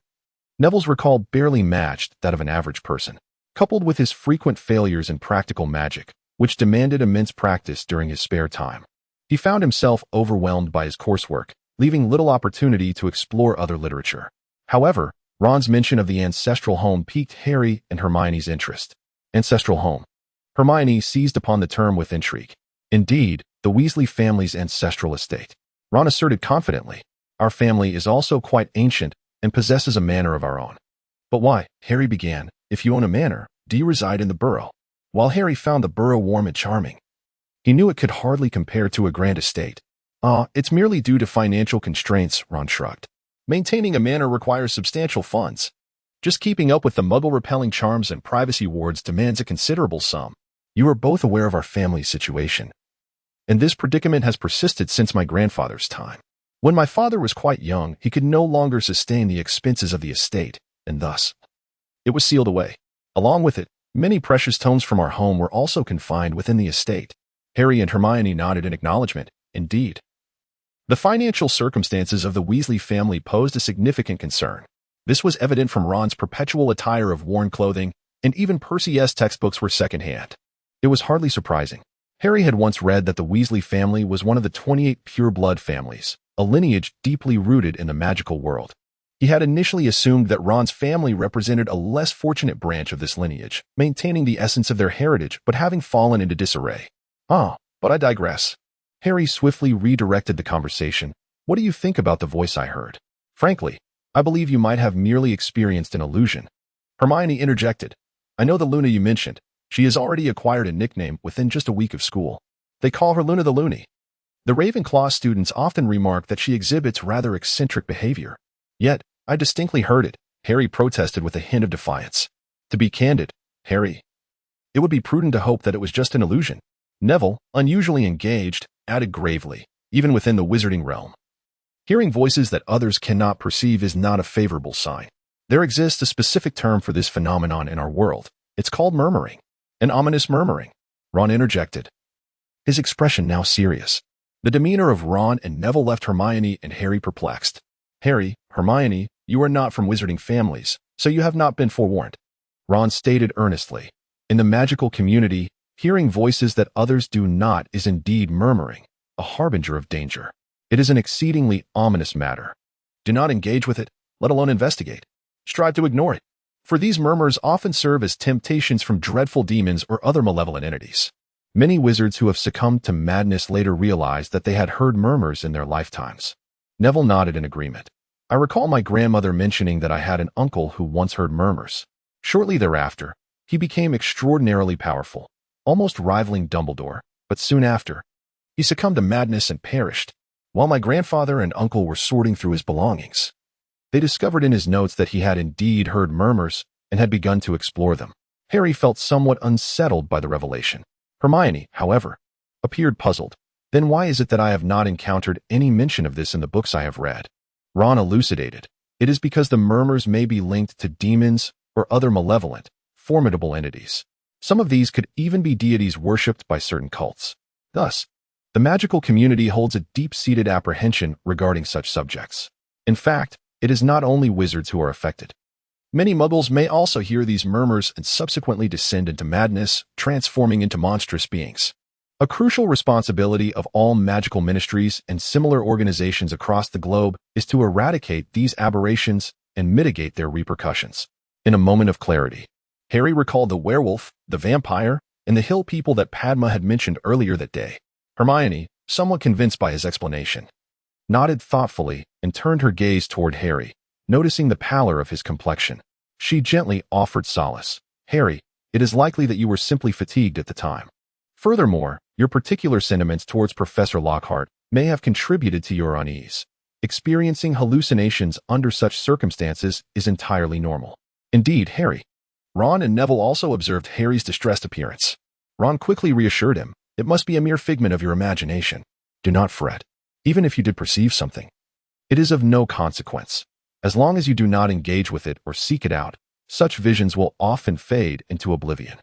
Neville's recall barely matched that of an average person, coupled with his frequent failures in practical magic, which demanded immense practice during his spare time. He found himself overwhelmed by his coursework, leaving little opportunity to explore other literature. However, Ron's mention of the ancestral home piqued Harry and Hermione's interest. Ancestral home. Hermione seized upon the term with intrigue. Indeed, the Weasley family's ancestral estate. Ron asserted confidently, "Our family is also quite ancient and possesses a manor of our own." "But why?" Harry began. "If you own a manor, do you reside in the Burrow?" While Harry found the Burrow warm and charming, he knew it could hardly compare to a grand estate. It's merely due to financial constraints," Ron shrugged. "Maintaining a manor requires substantial funds. Just keeping up with the muggle-repelling charms and privacy wards demands a considerable sum. You are both aware of our family's situation, and this predicament has persisted since my grandfather's time. When my father was quite young, he could no longer sustain the expenses of the estate, and thus it was sealed away. Along with it, many precious tomes from our home were also confined within the estate." Harry and Hermione nodded in acknowledgement. Indeed, the financial circumstances of the Weasley family posed a significant concern. This was evident from Ron's perpetual attire of worn clothing, and even Percy's textbooks were secondhand. It was hardly surprising. Harry had once read that the Weasley family was one of the 28 pure-blood families, a lineage deeply rooted in the magical world. He had initially assumed that Ron's family represented a less fortunate branch of this lineage, maintaining the essence of their heritage but having fallen into disarray. But I digress. Harry swiftly redirected the conversation. "What do you think about the voice I heard? Frankly, I believe you might have merely experienced an illusion." Hermione interjected. "I know the Luna you mentioned. She has already acquired a nickname within just a week of school. They call her Luna the Loony. The Ravenclaw students often remark that she exhibits rather eccentric behavior. Yet, I distinctly heard it," Harry protested with a hint of defiance. "To be candid, Harry, it would be prudent to hope that it was just an illusion." Neville, unusually engaged, added gravely, "Even within the wizarding realm, hearing voices that others cannot perceive is not a favorable sign. There exists a specific term for this phenomenon in our world. It's called murmuring. An ominous murmuring." Ron interjected, his expression now serious. The demeanor of Ron and Neville left Hermione and Harry perplexed. "Harry, Hermione, you are not from wizarding families, so you have not been forewarned," Ron stated earnestly. "In the magical community, hearing voices that others do not is indeed murmuring, a harbinger of danger. It is an exceedingly ominous matter. Do not engage with it, let alone investigate. Strive to ignore it, for these murmurs often serve as temptations from dreadful demons or other malevolent entities." Many wizards who have succumbed to madness later realized that they had heard murmurs in their lifetimes. Neville nodded in agreement. "I recall my grandmother mentioning that I had an uncle who once heard murmurs. Shortly thereafter, he became extraordinarily powerful, almost rivaling Dumbledore, but soon after, he succumbed to madness and perished. While my grandfather and uncle were sorting through his belongings, they discovered in his notes that he had indeed heard murmurs and had begun to explore them." Harry felt somewhat unsettled by the revelation. Hermione, however, appeared puzzled. "Then why is it that I have not encountered any mention of this in the books I have read?" Ron elucidated. "It is because the murmurs may be linked to demons or other malevolent, formidable entities. Some of these could even be deities worshipped by certain cults. Thus, the magical community holds a deep-seated apprehension regarding such subjects. In fact, it is not only wizards who are affected. Many muggles may also hear these murmurs and subsequently descend into madness, transforming into monstrous beings. A crucial responsibility of all magical ministries and similar organizations across the globe is to eradicate these aberrations and mitigate their repercussions." In a moment of clarity, Harry recalled the werewolf, the vampire, and the hill people that Padma had mentioned earlier that day. Hermione, somewhat convinced by his explanation, nodded thoughtfully and turned her gaze toward Harry, noticing the pallor of his complexion. She gently offered solace. "Harry, it is likely that you were simply fatigued at the time. Furthermore, your Your particular sentiments towards Professor Lockhart may have contributed to your unease. Experiencing hallucinations under such circumstances is entirely normal. Indeed, Harry. Ron and Neville also observed Harry's distressed appearance. Ron quickly reassured him, "It must be a mere figment of your imagination. Do not fret. Even if you did perceive something, it is of no consequence. As long as you do not engage with it or seek it out, such visions will often fade into oblivion."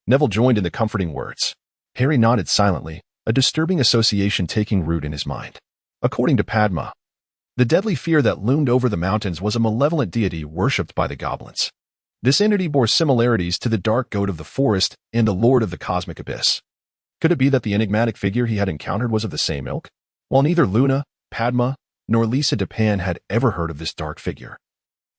Neville joined in the comforting words. Harry nodded silently, a disturbing association taking root in his mind. According to Padma, the deadly fear that loomed over the mountains was a malevolent deity worshipped by the goblins. This entity bore similarities to the dark goat of the forest and the lord of the cosmic abyss. Could it be that the enigmatic figure he had encountered was of the same ilk? While neither Luna, Padma, nor Lisa Dupin had ever heard of this dark figure,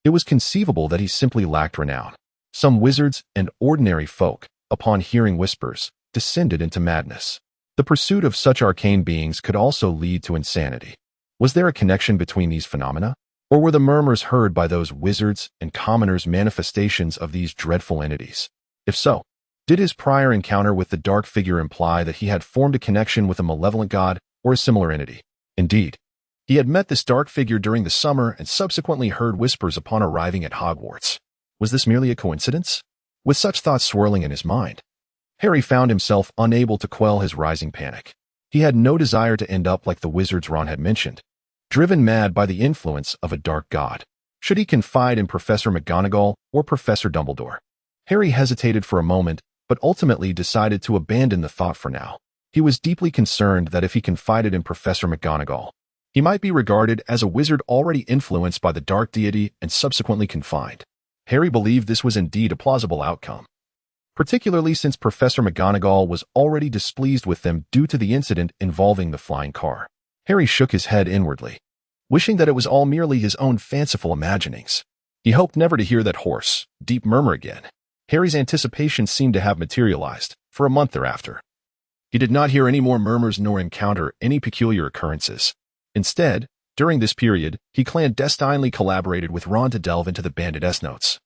it was conceivable that he simply lacked renown. Some wizards and ordinary folk, upon hearing whispers, descended into madness. The pursuit of such arcane beings could also lead to insanity. Was there a connection between these phenomena? Or were the murmurs heard by those wizards and commoners manifestations of these dreadful entities? If so, did his prior encounter with the dark figure imply that he had formed a connection with a malevolent god or a similar entity? Indeed, he had met this dark figure during the summer and subsequently heard whispers upon arriving at Hogwarts. Was this merely a coincidence? With such thoughts swirling in his mind, Harry found himself unable to quell his rising panic. He had no desire to end up like the wizards Ron had mentioned, driven mad by the influence of a dark god. Should he confide in Professor McGonagall or Professor Dumbledore? Harry hesitated for a moment, but ultimately decided to abandon the thought for now. He was deeply concerned that if he confided in Professor McGonagall, he might be regarded as a wizard already influenced by the dark deity and subsequently confined. Harry believed this was indeed a plausible outcome, particularly since Professor McGonagall was already displeased with them due to the incident involving the flying car. Harry shook his head inwardly, wishing that it was all merely his own fanciful imaginings. He hoped never to hear that hoarse, deep murmur again. Harry's anticipation seemed to have materialized for a month thereafter. He did not hear any more murmurs nor encounter any peculiar occurrences. Instead, during this period, he clandestinely collaborated with Ron to delve into the Bandit S-Notes,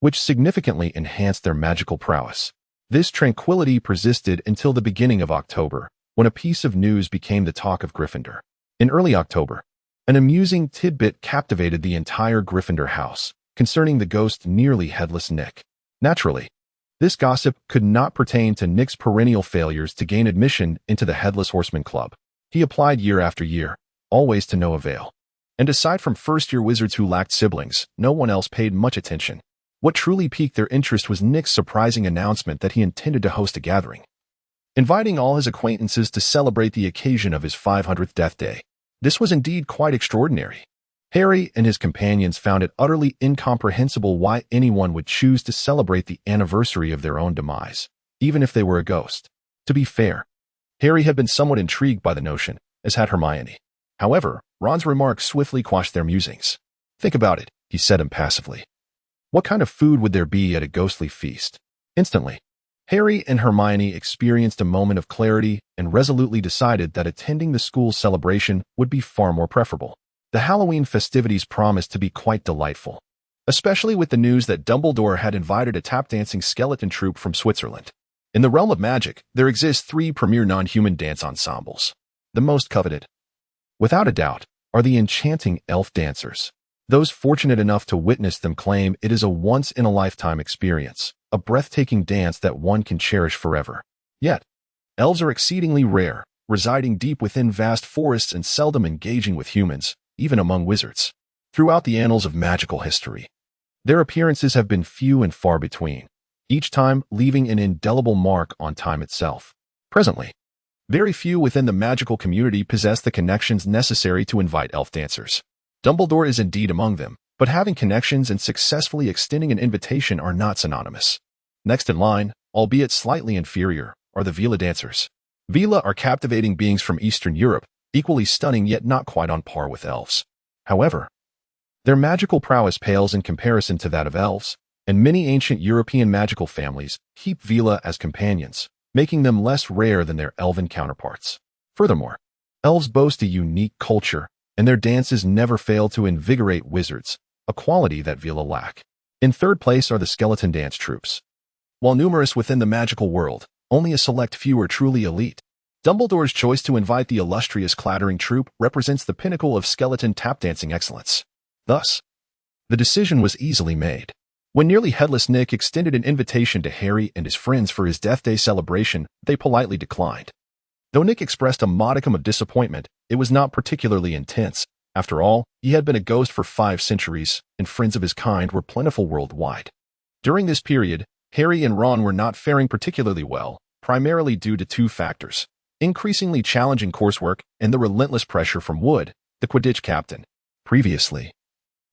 which significantly enhanced their magical prowess. This tranquility persisted until the beginning of October, when a piece of news became the talk of Gryffindor. In early October, an amusing tidbit captivated the entire Gryffindor house concerning the ghost nearly headless Nick. Naturally, this gossip could not pertain to Nick's perennial failures to gain admission into the Headless Horseman Club. He applied year after year, always to no avail. And aside from first-year wizards who lacked siblings, no one else paid much attention. What truly piqued their interest was Nick's surprising announcement that he intended to host a gathering, inviting all his acquaintances to celebrate the occasion of his 500th death day. This was indeed quite extraordinary. Harry and his companions found it utterly incomprehensible why anyone would choose to celebrate the anniversary of their own demise, even if they were a ghost. To be fair, Harry had been somewhat intrigued by the notion, as had Hermione. However, Ron's remarks swiftly quashed their musings. "Think about it," he said impassively. "What kind of food would there be at a ghostly feast?" Instantly, Harry and Hermione experienced a moment of clarity and resolutely decided that attending the school's celebration would be far more preferable. The Halloween festivities promised to be quite delightful, especially with the news that Dumbledore had invited a tap-dancing skeleton troupe from Switzerland. In the realm of magic, there exist 3 premier non-human dance ensembles. The most coveted, without a doubt, are the enchanting elf dancers. Those fortunate enough to witness them claim it is a once-in-a-lifetime experience, a breathtaking dance that one can cherish forever. Yet, elves are exceedingly rare, residing deep within vast forests and seldom engaging with humans, even among wizards. Throughout the annals of magical history, their appearances have been few and far between, each time leaving an indelible mark on time itself. Presently, very few within the magical community possess the connections necessary to invite elf dancers. Dumbledore is indeed among them, but having connections and successfully extending an invitation are not synonymous. Next in line, albeit slightly inferior, are the Vila dancers. Vila are captivating beings from Eastern Europe, equally stunning yet not quite on par with elves. However, their magical prowess pales in comparison to that of elves, and many ancient European magical families keep Vila as companions, making them less rare than their elven counterparts. Furthermore, elves boast a unique culture, and their dances never fail to invigorate wizards, a quality that Vila lack. In third place are the skeleton dance troupes. While numerous within the magical world, only a select few are truly elite. Dumbledore's choice to invite the illustrious clattering troupe represents the pinnacle of skeleton tap-dancing excellence. Thus, the decision was easily made. When nearly headless Nick extended an invitation to Harry and his friends for his Death Day celebration, they politely declined. Though Nick expressed a modicum of disappointment, it was not particularly intense. After all, he had been a ghost for 5 centuries, and friends of his kind were plentiful worldwide. During this period, Harry and Ron were not faring particularly well, primarily due to 2 factors: increasingly challenging coursework and the relentless pressure from Wood, the Quidditch captain. Previously,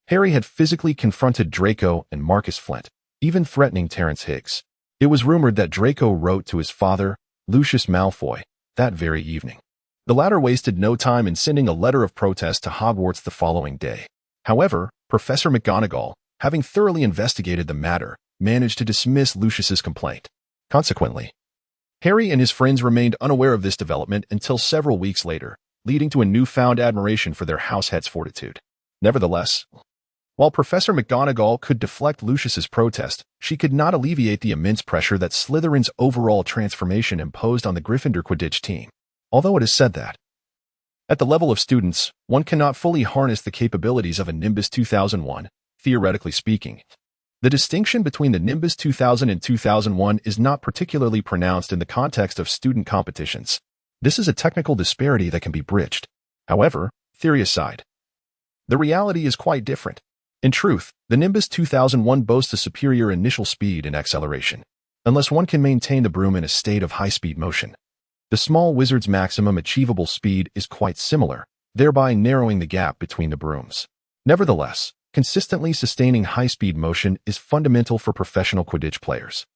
Harry had physically confronted Draco and Marcus Flint, even threatening Terence Higgs. It was rumored that Draco wrote to his father, Lucius Malfoy, that very evening. The latter wasted no time in sending a letter of protest to Hogwarts the following day. However, Professor McGonagall, having thoroughly investigated the matter, managed to dismiss Lucius's complaint. Consequently, Harry and his friends remained unaware of this development until several weeks later, leading to a newfound admiration for their househead's fortitude. Nevertheless, while Professor McGonagall could deflect Lucius's protest, she could not alleviate the immense pressure that Slytherin's overall transformation imposed on the Gryffindor Quidditch team. Although it is said that, at the level of students, one cannot fully harness the capabilities of a Nimbus 2001, theoretically speaking, the distinction between the Nimbus 2000 and 2001 is not particularly pronounced in the context of student competitions. This is a technical disparity that can be bridged. However, theory aside, the reality is quite different. In truth, the Nimbus 2001 boasts a superior initial speed and acceleration, unless one can maintain the broom in a state of high-speed motion. The small wizard's maximum achievable speed is quite similar, thereby narrowing the gap between the brooms. Nevertheless, consistently sustaining high-speed motion is fundamental for professional Quidditch players,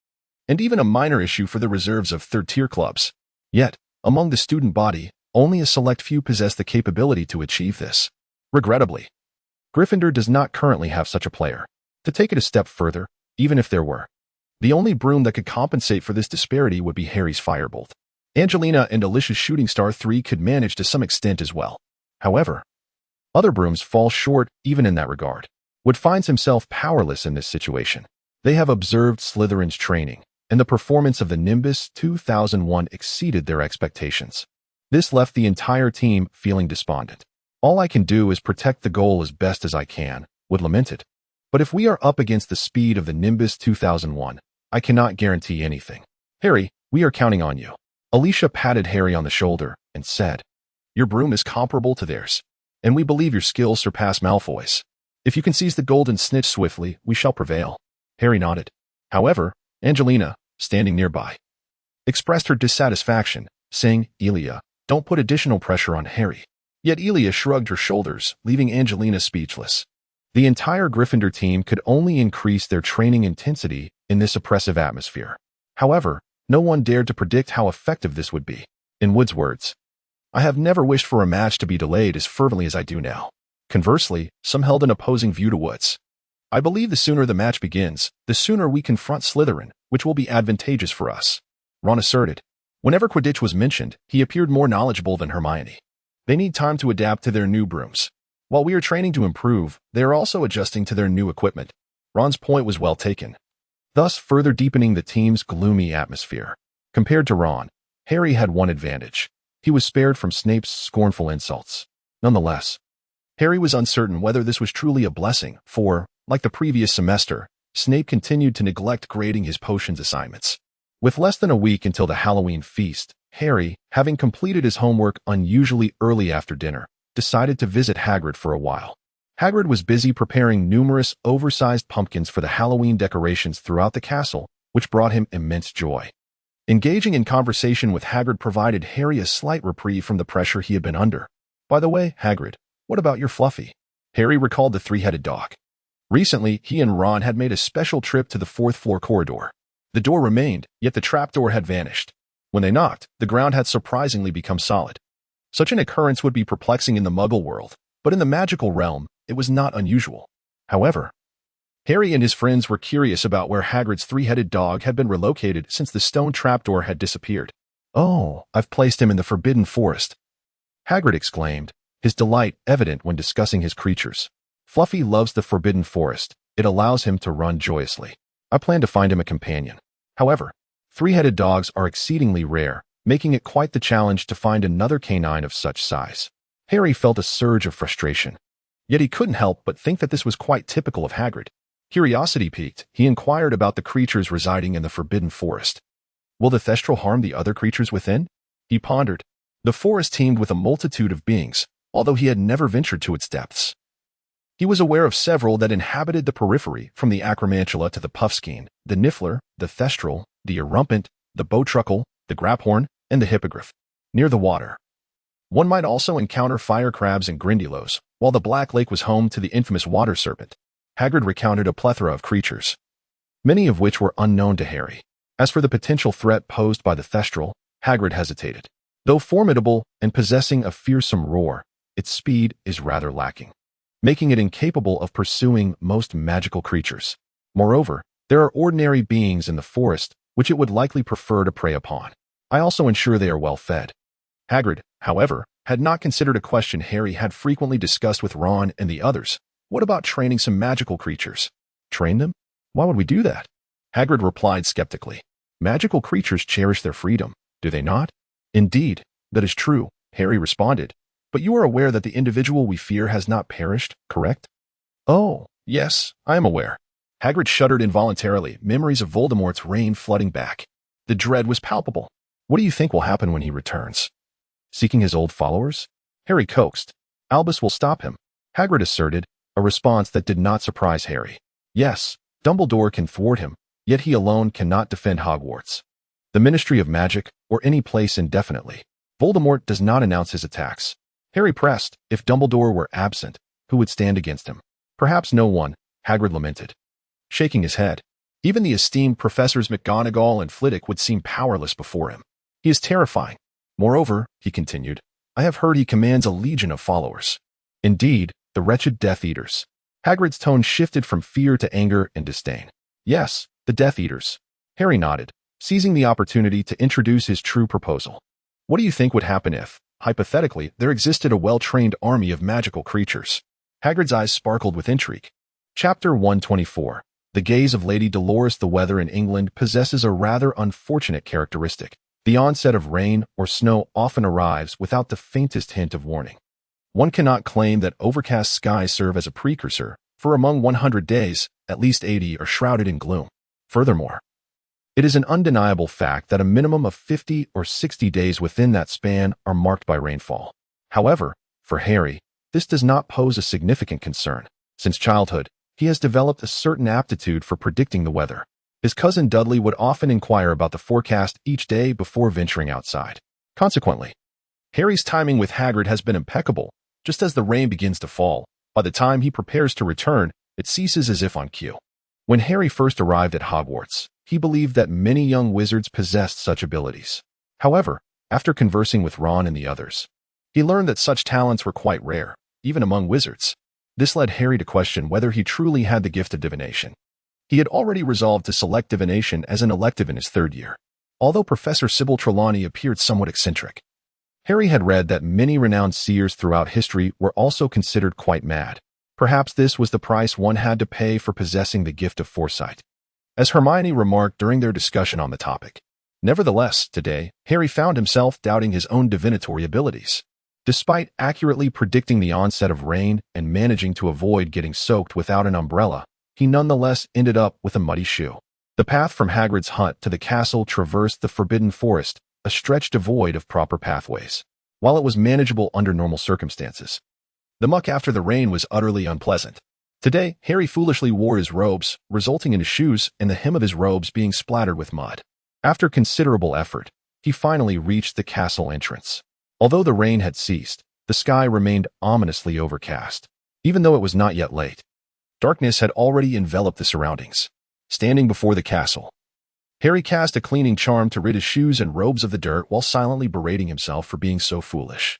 and even a minor issue for the reserves of third-tier clubs. Yet, among the student body, only a select few possess the capability to achieve this. Regrettably, Gryffindor does not currently have such a player. To take it a step further, even if there were, the only broom that could compensate for this disparity would be Harry's Firebolt. Angelina and Alicia's Shooting Star 3 could manage to some extent as well. However, other brooms fall short even in that regard. Wood finds himself powerless in this situation. They have observed Slytherin's training, and the performance of the Nimbus 2001 exceeded their expectations. This left the entire team feeling despondent. All I can do is protect the goal as best as I can, Wood lamented. But if we are up against the speed of the Nimbus 2001, I cannot guarantee anything. Harry, we are counting on you. Alicia patted Harry on the shoulder and said, "Your broom is comparable to theirs, and we believe your skills surpass Malfoy's. If you can seize the golden snitch swiftly, we shall prevail." Harry nodded. However, Angelina, standing nearby, expressed her dissatisfaction, saying, "Elia, don't put additional pressure on Harry." Yet Elia shrugged her shoulders, leaving Angelina speechless. The entire Gryffindor team could only increase their training intensity in this oppressive atmosphere. However, no one dared to predict how effective this would be. In Wood's words, "I have never wished for a match to be delayed as fervently as I do now." Conversely, some held an opposing view to Wood's. "I believe the sooner the match begins, the sooner we confront Slytherin, which will be advantageous for us," Ron asserted. Whenever Quidditch was mentioned, he appeared more knowledgeable than Hermione. They need time to adapt to their new brooms. While we are training to improve, they are also adjusting to their new equipment. Ron's point was well taken, thus further deepening the team's gloomy atmosphere. Compared to Ron, Harry had one advantage. He was spared from Snape's scornful insults. Nonetheless, Harry was uncertain whether this was truly a blessing, for, like the previous semester, Snape continued to neglect grading his potions assignments. With less than a week until the Halloween feast, Harry, having completed his homework unusually early after dinner, decided to visit Hagrid for a while. Hagrid was busy preparing numerous oversized pumpkins for the Halloween decorations throughout the castle, which brought him immense joy. Engaging in conversation with Hagrid provided Harry a slight reprieve from the pressure he had been under. "By the way, Hagrid, what about your Fluffy?" Harry recalled the 3-headed dog. Recently, he and Ron had made a special trip to the 4th-floor corridor. The door remained, yet the trapdoor had vanished. When they knocked, the ground had surprisingly become solid. Such an occurrence would be perplexing in the Muggle world, but in the magical realm, it was not unusual. However, Harry and his friends were curious about where Hagrid's 3-headed dog had been relocated since the stone trapdoor had disappeared. "Oh, I've placed him in the Forbidden Forest," Hagrid exclaimed, his delight evident when discussing his creatures. "Fluffy loves the Forbidden Forest. It allows him to run joyously. I plan to find him a companion. However, 3-headed dogs are exceedingly rare, making it quite the challenge to find another canine of such size. Harry felt a surge of frustration. Yet he couldn't help but think that this was quite typical of Hagrid. Curiosity piqued, he inquired about the creatures residing in the Forbidden Forest. Will the Thestral harm the other creatures within? He pondered. The forest teemed with a multitude of beings, although he had never ventured to its depths. He was aware of several that inhabited the periphery, from the Acromantula to the Puffskein, the Niffler, the Thestral, the Erumpent, the Bowtruckle, the Graphorn, and the Hippogriff. Near the water, one might also encounter fire crabs and grindylows, while the Black Lake was home to the infamous water serpent. Hagrid recounted a plethora of creatures, many of which were unknown to Harry. As for the potential threat posed by the Thestral, Hagrid hesitated. Though formidable and possessing a fearsome roar, its speed is rather lacking, making it incapable of pursuing most magical creatures. Moreover, there are ordinary beings in the forest which it would likely prefer to prey upon. I also ensure they are well fed. Hagrid, however, had not considered a question Harry had frequently discussed with Ron and the others. What about training some magical creatures? Train them? Why would we do that? Hagrid replied skeptically. Magical creatures cherish their freedom, do they not? Indeed, that is true, Harry responded. But you are aware that the individual we fear has not perished, correct? Oh, yes, I am aware. Hagrid shuddered involuntarily, memories of Voldemort's reign flooding back. The dread was palpable. What do you think will happen when he returns? Seeking his old followers? Harry coaxed. Albus will stop him, Hagrid asserted, a response that did not surprise Harry. Yes, Dumbledore can thwart him, yet he alone cannot defend Hogwarts, the Ministry of Magic, or any place indefinitely. Voldemort does not announce his attacks. Harry pressed. If Dumbledore were absent, who would stand against him? Perhaps no one, Hagrid lamented, shaking his head. Even the esteemed Professors McGonagall and Flitwick would seem powerless before him. He is terrifying. Moreover, he continued, I have heard he commands a legion of followers. Indeed, the wretched Death Eaters. Hagrid's tone shifted from fear to anger and disdain. Yes, the Death Eaters. Harry nodded, seizing the opportunity to introduce his true proposal. What do you think would happen if, hypothetically, there existed a well-trained army of magical creatures? Hagrid's eyes sparkled with intrigue. Chapter 124. The gaze of Lady Dolores. The weather in England possesses a rather unfortunate characteristic. The onset of rain or snow often arrives without the faintest hint of warning. One cannot claim that overcast skies serve as a precursor, for among 100 days, at least 80 are shrouded in gloom. Furthermore, it is an undeniable fact that a minimum of 50 or 60 days within that span are marked by rainfall. However, for Harry, this does not pose a significant concern. Since childhood, he has developed a certain aptitude for predicting the weather. His cousin Dudley would often inquire about the forecast each day before venturing outside. Consequently, Harry's timing with Hagrid has been impeccable. Just as the rain begins to fall, by the time he prepares to return, it ceases as if on cue. When Harry first arrived at Hogwarts, he believed that many young wizards possessed such abilities. However, after conversing with Ron and the others, he learned that such talents were quite rare, even among wizards. This led Harry to question whether he truly had the gift of divination. He had already resolved to select divination as an elective in his third year, although Professor Sybil Trelawney appeared somewhat eccentric. Harry had read that many renowned seers throughout history were also considered quite mad. Perhaps this was the price one had to pay for possessing the gift of foresight, as Hermione remarked during their discussion on the topic. Nevertheless, today, Harry found himself doubting his own divinatory abilities. Despite accurately predicting the onset of rain and managing to avoid getting soaked without an umbrella, he nonetheless ended up with a muddy shoe. The path from Hagrid's hut to the castle traversed the Forbidden Forest, a stretch devoid of proper pathways. While it was manageable under normal circumstances, the muck after the rain was utterly unpleasant. Today, Harry foolishly wore his robes, resulting in his shoes and the hem of his robes being splattered with mud. After considerable effort, he finally reached the castle entrance. Although the rain had ceased, the sky remained ominously overcast. Even though it was not yet late, darkness had already enveloped the surroundings. Standing before the castle, Harry cast a cleaning charm to rid his shoes and robes of the dirt while silently berating himself for being so foolish.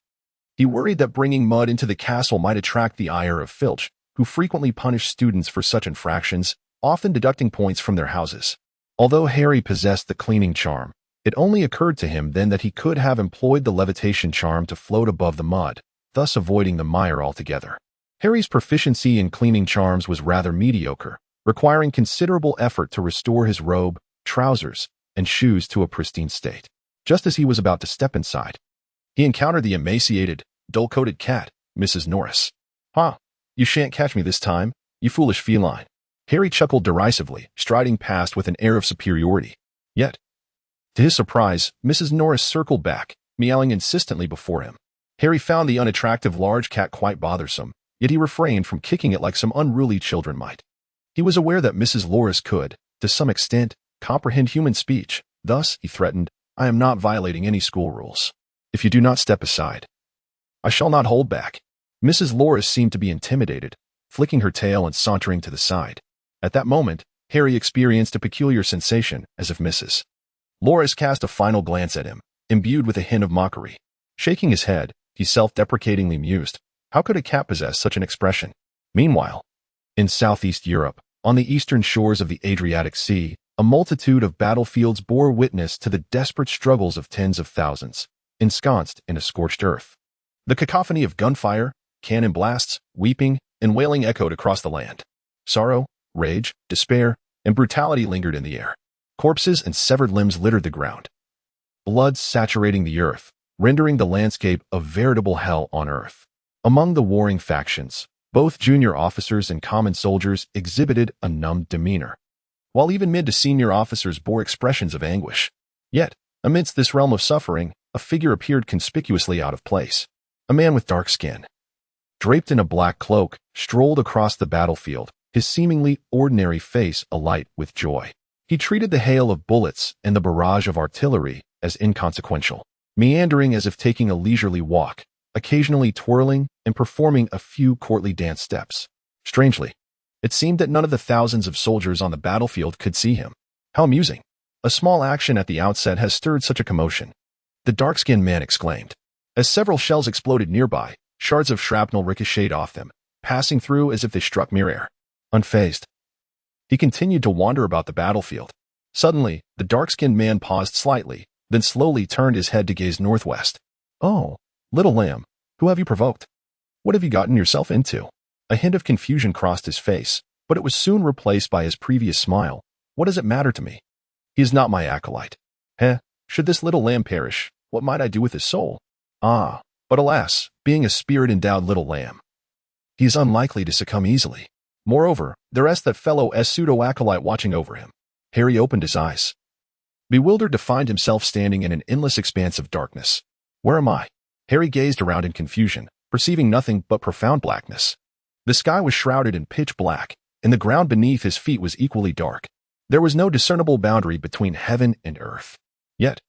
He worried that bringing mud into the castle might attract the ire of Filch, who frequently punished students for such infractions, often deducting points from their houses. Although Harry possessed the cleaning charm, it only occurred to him then that he could have employed the levitation charm to float above the mud, thus avoiding the mire altogether. Harry's proficiency in cleaning charms was rather mediocre, requiring considerable effort to restore his robe, trousers, and shoes to a pristine state. Just as he was about to step inside, he encountered the emaciated, dull-coated cat, Mrs. Norris. "Ha! You shan't catch me this time, you foolish feline." Harry chuckled derisively, striding past with an air of superiority. Yet, to his surprise, Mrs. Norris circled back, meowing insistently before him. Harry found the unattractive large cat quite bothersome, yet he refrained from kicking it like some unruly children might. He was aware that Mrs. Norris could, to some extent, comprehend human speech. Thus, he threatened, "I am not violating any school rules. If you do not step aside, I shall not hold back." Mrs. Norris seemed to be intimidated, flicking her tail and sauntering to the side. At that moment, Harry experienced a peculiar sensation, as if Mrs. Norris cast a final glance at him, imbued with a hint of mockery. Shaking his head, he self-deprecatingly mused, how could a cat possess such an expression? Meanwhile, in southeast Europe, on the eastern shores of the Adriatic Sea, a multitude of battlefields bore witness to the desperate struggles of tens of thousands, ensconced in a scorched earth. The cacophony of gunfire, cannon blasts, weeping, and wailing echoed across the land. Sorrow, rage, despair, and brutality lingered in the air. Corpses and severed limbs littered the ground, blood saturating the earth, rendering the landscape a veritable hell on earth. Among the warring factions, both junior officers and common soldiers exhibited a numbed demeanor, while even mid to senior officers bore expressions of anguish. Yet, amidst this realm of suffering, a figure appeared conspicuously out of place. A man with dark skin, draped in a black cloak, strolled across the battlefield, his seemingly ordinary face alight with joy. He treated the hail of bullets and the barrage of artillery as inconsequential, meandering as if taking a leisurely walk, occasionally twirling and performing a few courtly dance steps. Strangely, it seemed that none of the thousands of soldiers on the battlefield could see him. How amusing. A small action at the outset has stirred such a commotion, the dark-skinned man exclaimed. As several shells exploded nearby, shards of shrapnel ricocheted off them, passing through as if they struck mere air. Unfazed, he continued to wander about the battlefield. Suddenly, the dark-skinned man paused slightly, then slowly turned his head to gaze northwest. "Oh, little lamb, who have you provoked? What have you gotten yourself into?" A hint of confusion crossed his face, but it was soon replaced by his previous smile. "What does it matter to me? He is not my acolyte. Should this little lamb perish, what might I do with his soul? Ah, but alas, being a spirit-endowed little lamb, he is unlikely to succumb easily. Moreover, there is that fellow pseudo-acolyte watching over him." Harry opened his eyes, bewildered to find himself standing in an endless expanse of darkness. Where am I? Harry gazed around in confusion, perceiving nothing but profound blackness. The sky was shrouded in pitch black, and the ground beneath his feet was equally dark. There was no discernible boundary between heaven and earth. Yet,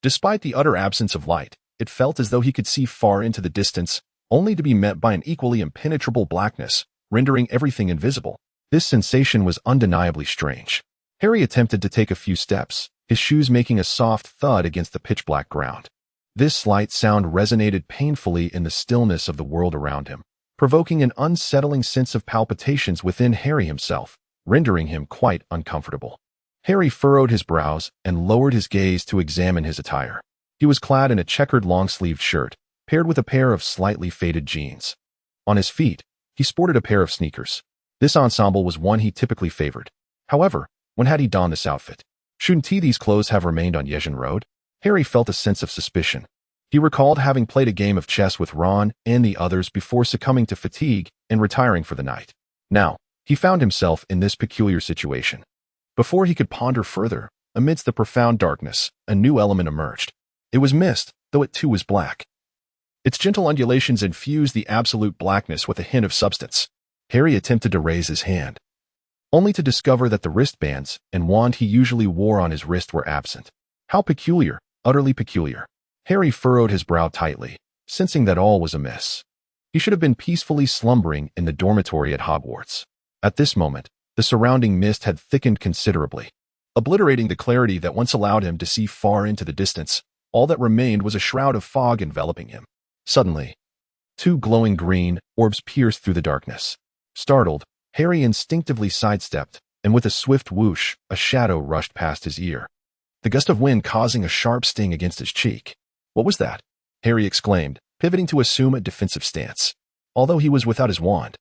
despite the utter absence of light, it felt as though he could see far into the distance, only to be met by an equally impenetrable blackness, rendering everything invisible. This sensation was undeniably strange. Harry attempted to take a few steps, his shoes making a soft thud against the pitch-black ground. This slight sound resonated painfully in the stillness of the world around him, provoking an unsettling sense of palpitations within Harry himself, rendering him quite uncomfortable. Harry furrowed his brows and lowered his gaze to examine his attire. He was clad in a checkered long-sleeved shirt, paired with a pair of slightly faded jeans. On his feet, he sported a pair of sneakers. This ensemble was one he typically favored. However, when had he donned this outfit? Shouldn't these clothes have remained on Yezhin Road? Harry felt a sense of suspicion. He recalled having played a game of chess with Ron and the others before succumbing to fatigue and retiring for the night. Now, he found himself in this peculiar situation. Before he could ponder further, amidst the profound darkness, a new element emerged. It was mist, though it too was black. Its gentle undulations infused the absolute blackness with a hint of substance. Harry attempted to raise his hand, only to discover that the wristbands and wand he usually wore on his wrist were absent. How peculiar, utterly peculiar. Harry furrowed his brow tightly, sensing that all was amiss. He should have been peacefully slumbering in the dormitory at Hogwarts. At this moment, the surrounding mist had thickened considerably, obliterating the clarity that once allowed him to see far into the distance. All that remained was a shroud of fog enveloping him. Suddenly, two glowing green orbs pierced through the darkness. Startled, Harry instinctively sidestepped, and with a swift whoosh, a shadow rushed past his ear, the gust of wind causing a sharp sting against his cheek. What was that? Harry exclaimed, pivoting to assume a defensive stance. Although he was without his wand,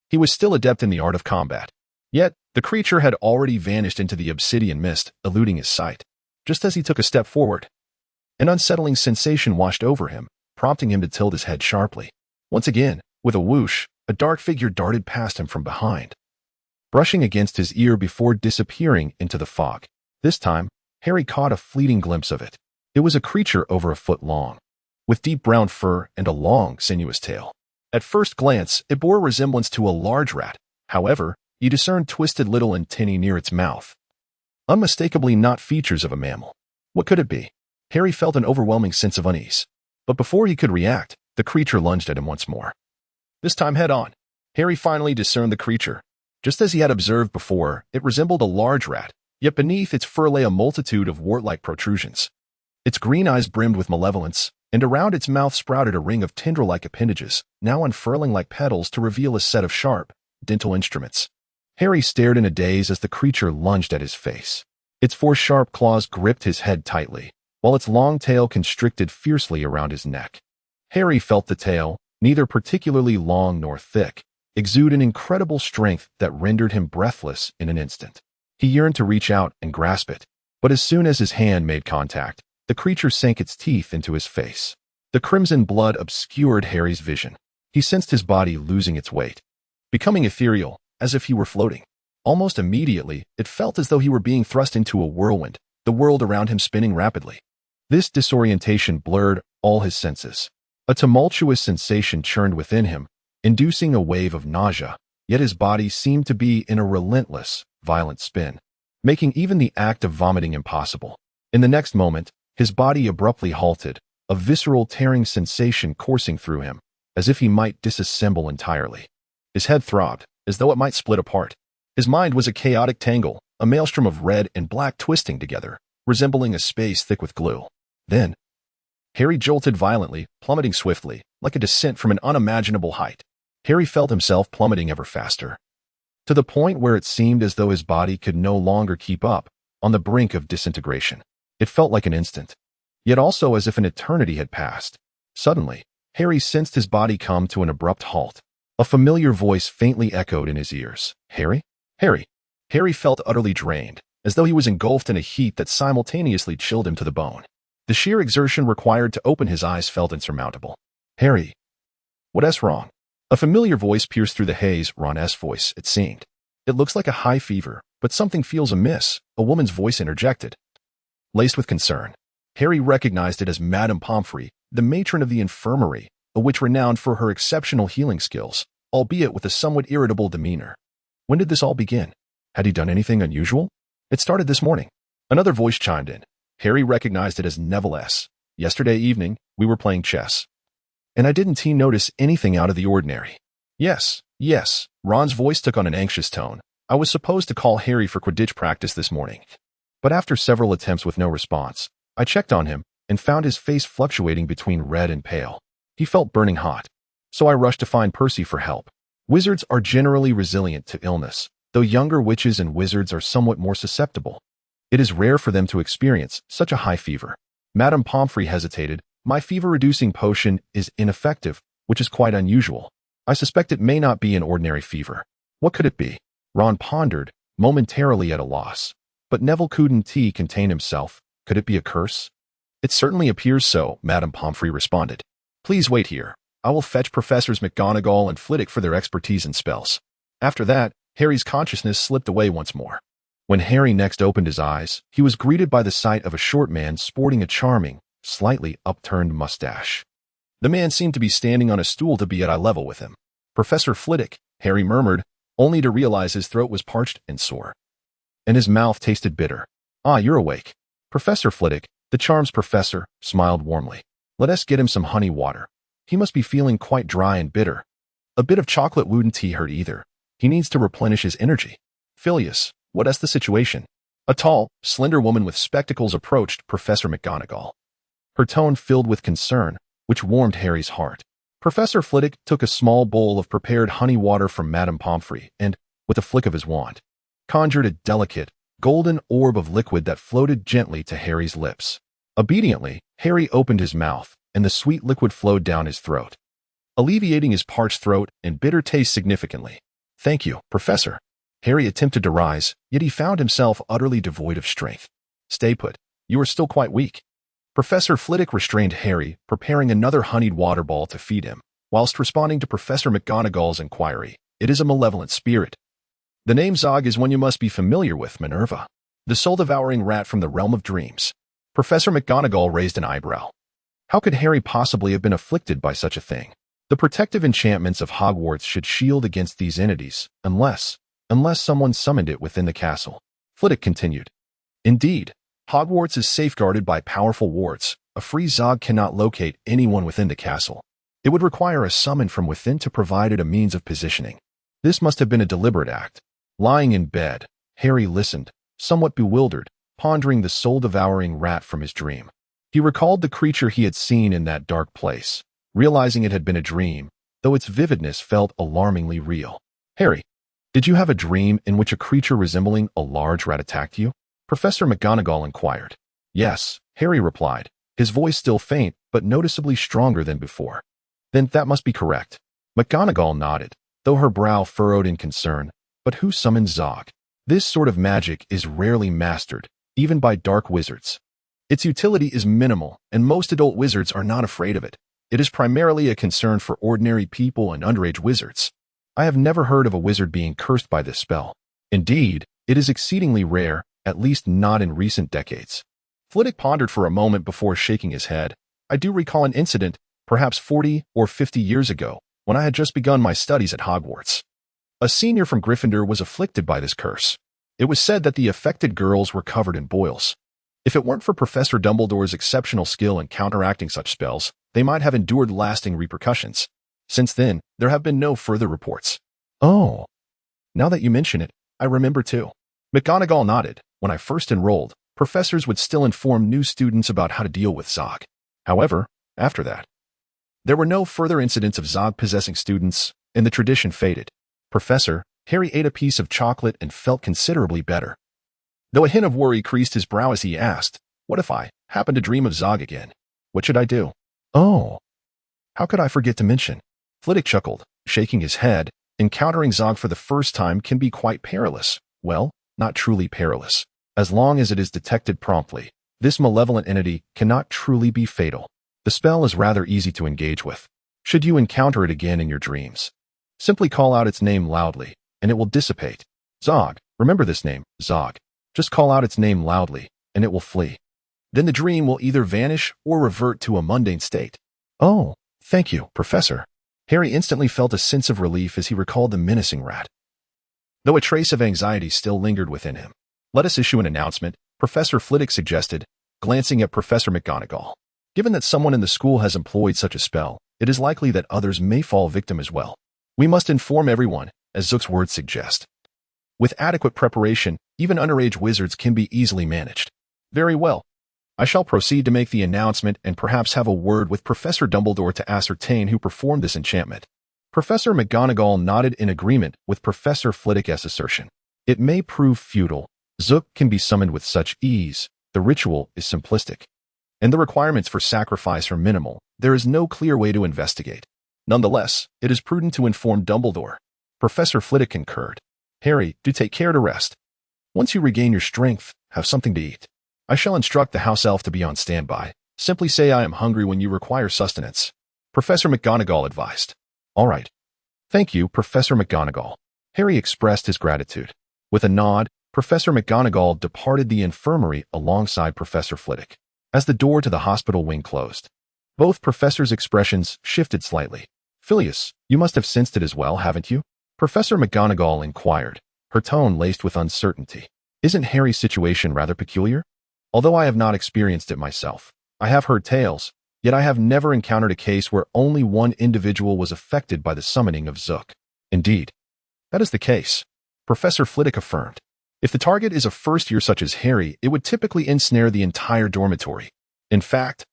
he was still adept in the art of combat. Yet, the creature had already vanished into the obsidian mist, eluding his sight. Just as he took a step forward, An unsettling sensation washed over him, prompting him to tilt his head sharply. Once again, with a whoosh, a dark figure darted past him from behind, brushing against his ear before disappearing into the fog. This time, Harry caught a fleeting glimpse of it. It was a creature over a foot long, with deep brown fur and a long, sinuous tail. At first glance, it bore a resemblance to a large rat. However, he discerned twisted little antennae near its mouth, unmistakably not features of a mammal. What could it be? Harry felt an overwhelming sense of unease. But before he could react, the creature lunged at him once more. This time head-on. Harry finally discerned the creature. Just as he had observed before, it resembled a large rat, yet beneath its fur lay a multitude of wart-like protrusions. Its green eyes brimmed with malevolence, and around its mouth sprouted a ring of tendril-like appendages, now unfurling like petals to reveal a set of sharp, dental instruments. Harry stared in a daze as the creature lunged at his face. Its four sharp claws gripped his head tightly, while its long tail constricted fiercely around his neck. Harry felt the tail, neither particularly long nor thick, exude an incredible strength that rendered him breathless in an instant. He yearned to reach out and grasp it, but as soon as his hand made contact, the creature sank its teeth into his face. The crimson blood obscured Harry's vision. He sensed his body losing its weight, becoming ethereal, as if he were floating. Almost immediately, it felt as though he were being thrust into a whirlwind, the world around him spinning rapidly. This disorientation blurred all his senses. A tumultuous sensation churned within him, inducing a wave of nausea, yet his body seemed to be in a relentless, violent spin, making even the act of vomiting impossible. In the next moment, his body abruptly halted, a visceral tearing sensation coursing through him, as if he might disassemble entirely. His head throbbed, as though it might split apart. His mind was a chaotic tangle, a maelstrom of red and black twisting together, resembling a space thick with glue. Then, Harry jolted violently, plummeting swiftly, like a descent from an unimaginable height. Harry felt himself plummeting ever faster, to the point where it seemed as though his body could no longer keep up, on the brink of disintegration. It felt like an instant, yet also as if an eternity had passed. Suddenly, Harry sensed his body come to an abrupt halt. A familiar voice faintly echoed in his ears. Harry? Harry. Harry felt utterly drained, as though he was engulfed in a heat that simultaneously chilled him to the bone. The sheer exertion required to open his eyes felt insurmountable. Harry. What's wrong? A familiar voice pierced through the haze. Ron's voice, it seemed. It looks like a high fever, but something feels amiss, a woman's voice interjected. Laced with concern, Harry recognized it as Madame Pomfrey, the matron of the infirmary, a witch renowned for her exceptional healing skills, albeit with a somewhat irritable demeanor. When did this all begin? Had he done anything unusual? It started this morning. Another voice chimed in. Harry recognized it as Neville's. Yesterday evening, we were playing chess. And I didn't notice anything out of the ordinary. Yes. Ron's voice took on an anxious tone. I was supposed to call Harry for Quidditch practice this morning. But after several attempts with no response, I checked on him and found his face fluctuating between red and pale. He felt burning hot. So I rushed to find Percy for help. Wizards are generally resilient to illness, though younger witches and wizards are somewhat more susceptible. It is rare for them to experience such a high fever. Madame Pomfrey hesitated. My fever-reducing potion is ineffective, which is quite unusual. I suspect it may not be an ordinary fever. What could it be? Ron pondered, momentarily at a loss. But Neville couldn't contain himself. Could it be a curse? It certainly appears so, Madame Pomfrey responded. Please wait here. I will fetch Professors McGonagall and Flitwick for their expertise in spells. After that, Harry's consciousness slipped away once more. When Harry next opened his eyes, he was greeted by the sight of a short man sporting a charming, slightly upturned mustache. The man seemed to be standing on a stool to be at eye level with him. Professor Flitwick, Harry murmured, only to realize his throat was parched and sore. And his mouth tasted bitter. Ah, you're awake. Professor Flitwick, the charms professor, smiled warmly. Let us get him some honey water. He must be feeling quite dry and bitter. A bit of chocolate wouldn't hurt either. He needs to replenish his energy. Phileas, what's the situation? A tall, slender woman with spectacles approached Professor McGonagall. Her tone filled with concern, which warmed Harry's heart. Professor Flitwick took a small bowl of prepared honey water from Madame Pomfrey and, with a flick of his wand, conjured a delicate, golden orb of liquid that floated gently to Harry's lips. Obediently, Harry opened his mouth, and the sweet liquid flowed down his throat, alleviating his parched throat and bitter taste significantly. Thank you, Professor. Harry attempted to rise, yet he found himself utterly devoid of strength. Stay put. You are still quite weak. Professor Flitwick restrained Harry, preparing another honeyed water ball to feed him, whilst responding to Professor McGonagall's inquiry. It is a malevolent spirit. The name Zog is one you must be familiar with, Minerva. The soul-devouring rat from the realm of dreams. Professor McGonagall raised an eyebrow. How could Harry possibly have been afflicted by such a thing? The protective enchantments of Hogwarts should shield against these entities, unless someone summoned it within the castle. Flitwick continued. Indeed, Hogwarts is safeguarded by powerful wards. A free Zog cannot locate anyone within the castle. It would require a summon from within to provide it a means of positioning. This must have been a deliberate act. Lying in bed, Harry listened, somewhat bewildered, pondering the soul-devouring rat from his dream. He recalled the creature he had seen in that dark place, realizing it had been a dream, though its vividness felt alarmingly real. Harry, did you have a dream in which a creature resembling a large rat attacked you? Professor McGonagall inquired. Yes, Harry replied, his voice still faint but noticeably stronger than before. Then that must be correct. McGonagall nodded, though her brow furrowed in concern. But who summoned Zog? This sort of magic is rarely mastered, even by dark wizards. Its utility is minimal, and most adult wizards are not afraid of it. It is primarily a concern for ordinary people and underage wizards. I have never heard of a wizard being cursed by this spell. Indeed, it is exceedingly rare, at least not in recent decades. Flitwick pondered for a moment before shaking his head. I do recall an incident, perhaps 40 or 50 years ago, when I had just begun my studies at Hogwarts. A senior from Gryffindor was afflicted by this curse. It was said that the affected girls were covered in boils. If it weren't for Professor Dumbledore's exceptional skill in counteracting such spells, they might have endured lasting repercussions. Since then, there have been no further reports. Oh, now that you mention it, I remember too. McGonagall nodded. When I first enrolled, professors would still inform new students about how to deal with Zog. However, after that, there were no further incidents of Zog-possessing students, and the tradition faded. Professor, Harry ate a piece of chocolate and felt considerably better. Though a hint of worry creased his brow as he asked, what if I happen to dream of Zog again? What should I do? Oh, how could I forget to mention? Flitwick chuckled, shaking his head. Encountering Zog for the first time can be quite perilous. Well, not truly perilous. As long as it is detected promptly, this malevolent entity cannot truly be fatal. The spell is rather easy to engage with. Should you encounter it again in your dreams, simply call out its name loudly, and it will dissipate. Zog, remember this name, Zog. Just call out its name loudly, and it will flee. Then the dream will either vanish or revert to a mundane state. Oh, thank you, Professor. Harry instantly felt a sense of relief as he recalled the menacing rat, though a trace of anxiety still lingered within him. Let us issue an announcement, Professor Flitwick suggested, glancing at Professor McGonagall. Given that someone in the school has employed such a spell, it is likely that others may fall victim as well. We must inform everyone, as Zook's words suggest. With adequate preparation, even underage wizards can be easily managed. Very well. I shall proceed to make the announcement and perhaps have a word with Professor Dumbledore to ascertain who performed this enchantment. Professor McGonagall nodded in agreement with Professor Flitwick's assertion. It may prove futile. Zook can be summoned with such ease. The ritual is simplistic, and the requirements for sacrifice are minimal. There is no clear way to investigate. Nonetheless, it is prudent to inform Dumbledore. Professor Flitwick concurred. Harry, do take care to rest. Once you regain your strength, have something to eat. I shall instruct the house elf to be on standby. Simply say I am hungry when you require sustenance. Professor McGonagall advised. All right. Thank you, Professor McGonagall. Harry expressed his gratitude. With a nod, Professor McGonagall departed the infirmary alongside Professor Flitwick. As the door to the hospital wing closed, both professors' expressions shifted slightly. Phileas, you must have sensed it as well, haven't you? Professor McGonagall inquired, her tone laced with uncertainty. Isn't Harry's situation rather peculiar? Although I have not experienced it myself, I have heard tales, yet I have never encountered a case where only one individual was affected by the summoning of Zook. Indeed, that is the case, Professor Flitwick affirmed. If the target is a first year such as Harry, it would typically ensnare the entire dormitory. In fact,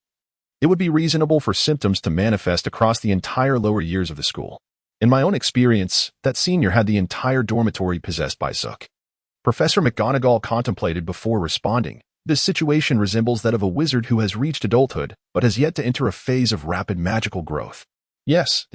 it would be reasonable for symptoms to manifest across the entire lower years of the school. In my own experience, that senior had the entire dormitory possessed by Zook. Professor McGonagall contemplated before responding. This situation resembles that of a wizard who has reached adulthood, but has yet to enter a phase of rapid magical growth. Yes,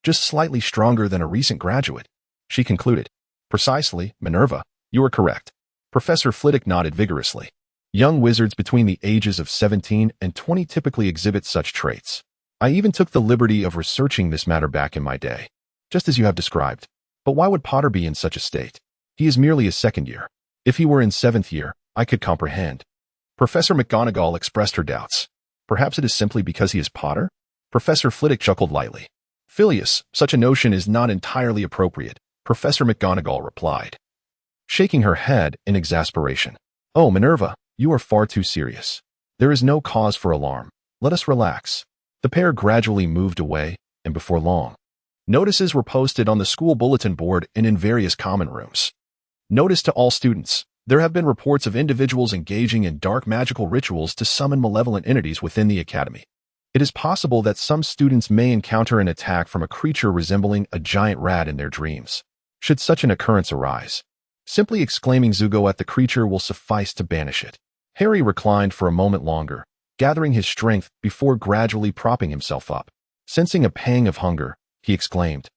just slightly stronger than a recent graduate, she concluded. Precisely, Minerva, you are correct. Professor Flitwick nodded vigorously. Young wizards between the ages of 17 and 20 typically exhibit such traits. I even took the liberty of researching this matter back in my day, just as you have described. But why would Potter be in such a state? He is merely a second year. If he were in seventh year, I could comprehend. Professor McGonagall expressed her doubts. Perhaps it is simply because he is Potter? Professor Flitwick chuckled lightly. Phileas, such a notion is not entirely appropriate, Professor McGonagall replied, shaking her head in exasperation. Oh, Minerva, you are far too serious. There is no cause for alarm. Let us relax. The pair gradually moved away, and before long, notices were posted on the school bulletin board and in various common rooms. Notice to all students. There have been reports of individuals engaging in dark magical rituals to summon malevolent entities within the academy. It is possible that some students may encounter an attack from a creature resembling a giant rat in their dreams. Should such an occurrence arise, simply exclaiming Zugo at the creature will suffice to banish it. Harry reclined for a moment longer, gathering his strength before gradually propping himself up. Sensing a pang of hunger, he exclaimed,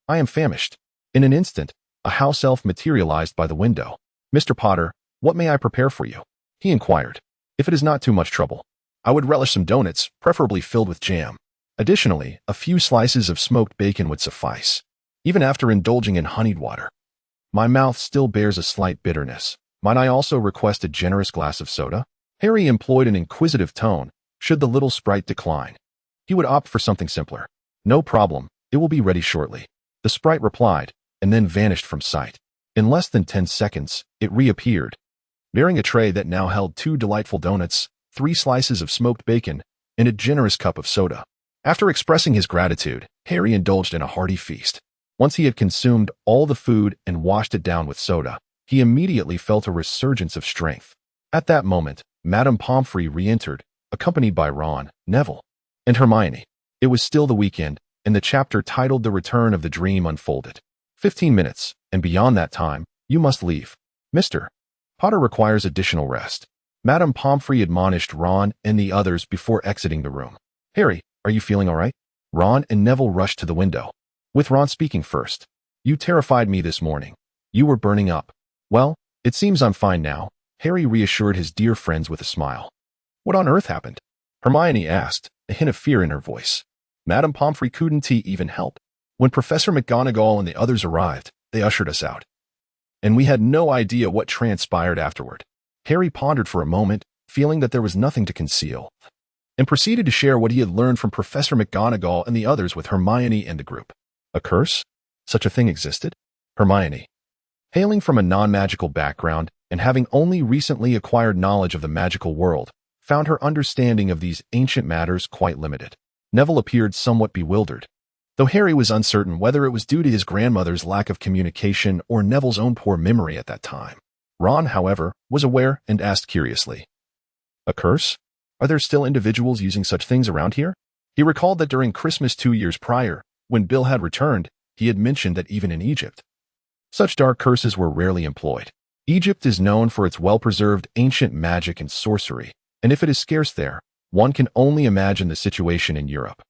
I am famished. In an instant, a house elf materialized by the window. Mr. Potter, what may I prepare for you? He inquired. If it is not too much trouble, I would relish some donuts, preferably filled with jam. Additionally, a few slices of smoked bacon would suffice, even after indulging in honeyed water. My mouth still bears a slight bitterness. Might I also request a generous glass of soda? Harry employed an inquisitive tone, should the little sprite decline. He would opt for something simpler. No problem, it will be ready shortly. The sprite replied, and then vanished from sight. In less than 10 seconds, it reappeared, bearing a tray that now held 2 delightful donuts, 3 slices of smoked bacon, and a generous cup of soda. After expressing his gratitude, Harry indulged in a hearty feast. Once he had consumed all the food and washed it down with soda, he immediately felt a resurgence of strength. At that moment, Madame Pomfrey re-entered, accompanied by Ron, Neville, and Hermione. It was still the weekend, and the chapter titled The Return of the Dream unfolded. 15 minutes, and beyond that time, you must leave. Mr. Potter requires additional rest. Madame Pomfrey admonished Ron and the others before exiting the room. Harry, are you feeling all right? Ron and Neville rushed to the window, with Ron speaking first. You terrified me this morning. You were burning up. Well, it seems I'm fine now, Harry reassured his dear friends with a smile. What on earth happened? Hermione asked, a hint of fear in her voice. Madame Pomfrey couldn't even help. When Professor McGonagall and the others arrived, they ushered us out. And we had no idea what transpired afterward. Harry pondered for a moment, feeling that there was nothing to conceal, and proceeded to share what he had learned from Professor McGonagall and the others with Hermione and the group. A curse? Such a thing existed? Hermione, hailing from a non-magical background and having only recently acquired knowledge of the magical world, found her understanding of these ancient matters quite limited. Neville appeared somewhat bewildered, though Harry was uncertain whether it was due to his grandmother's lack of communication or Neville's own poor memory at that time. Ron, however, was aware and asked curiously, A curse? Are there still individuals using such things around here? He recalled that during Christmas 2 years prior, when Bill had returned, he had mentioned that even in Egypt, such dark curses were rarely employed. Egypt is known for its well-preserved ancient magic and sorcery, and if it is scarce there, one can only imagine the situation in Europe.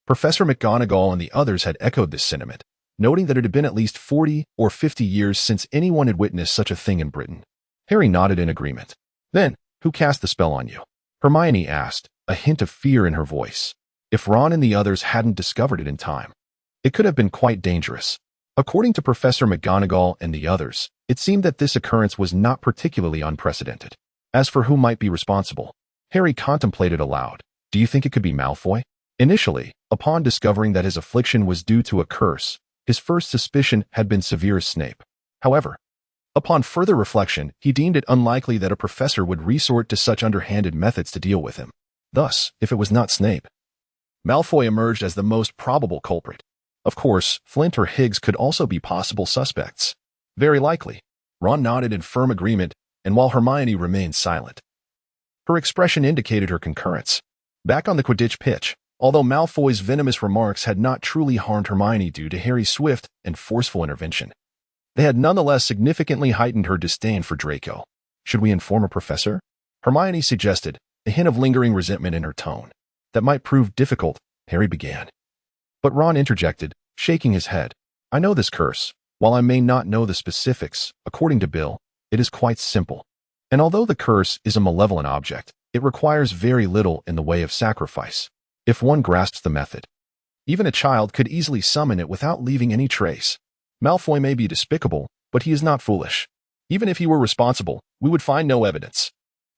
Professor McGonagall and the others had echoed this sentiment, noting that it had been at least 40 or 50 years since anyone had witnessed such a thing in Britain. Harry nodded in agreement. Then, who cast the spell on you? Hermione asked, a hint of fear in her voice. If Ron and the others hadn't discovered it in time, it could have been quite dangerous. According to Professor McGonagall and the others, it seemed that this occurrence was not particularly unprecedented. As for who might be responsible, Harry contemplated aloud. Do you think it could be Malfoy? Initially, upon discovering that his affliction was due to a curse, his first suspicion had been Severus Snape. However, upon further reflection, he deemed it unlikely that a professor would resort to such underhanded methods to deal with him. Thus, if it was not Snape, Malfoy emerged as the most probable culprit. Of course, Flint or Higgs could also be possible suspects. Very likely. Ron nodded in firm agreement, and while Hermione remained silent, her expression indicated her concurrence. Back on the Quidditch pitch, although Malfoy's venomous remarks had not truly harmed Hermione due to Harry's swift and forceful intervention, they had nonetheless significantly heightened her disdain for Draco. Should we inform a professor? Hermione suggested, a hint of lingering resentment in her tone. That might prove difficult, Harry began. But Ron interjected, shaking his head. I know this curse. While I may not know the specifics, according to Bill, it is quite simple. And although the curse is a malevolent object, it requires very little in the way of sacrifice, if one grasps the method. Even a child could easily summon it without leaving any trace. Malfoy may be despicable, but he is not foolish. Even if he were responsible, we would find no evidence.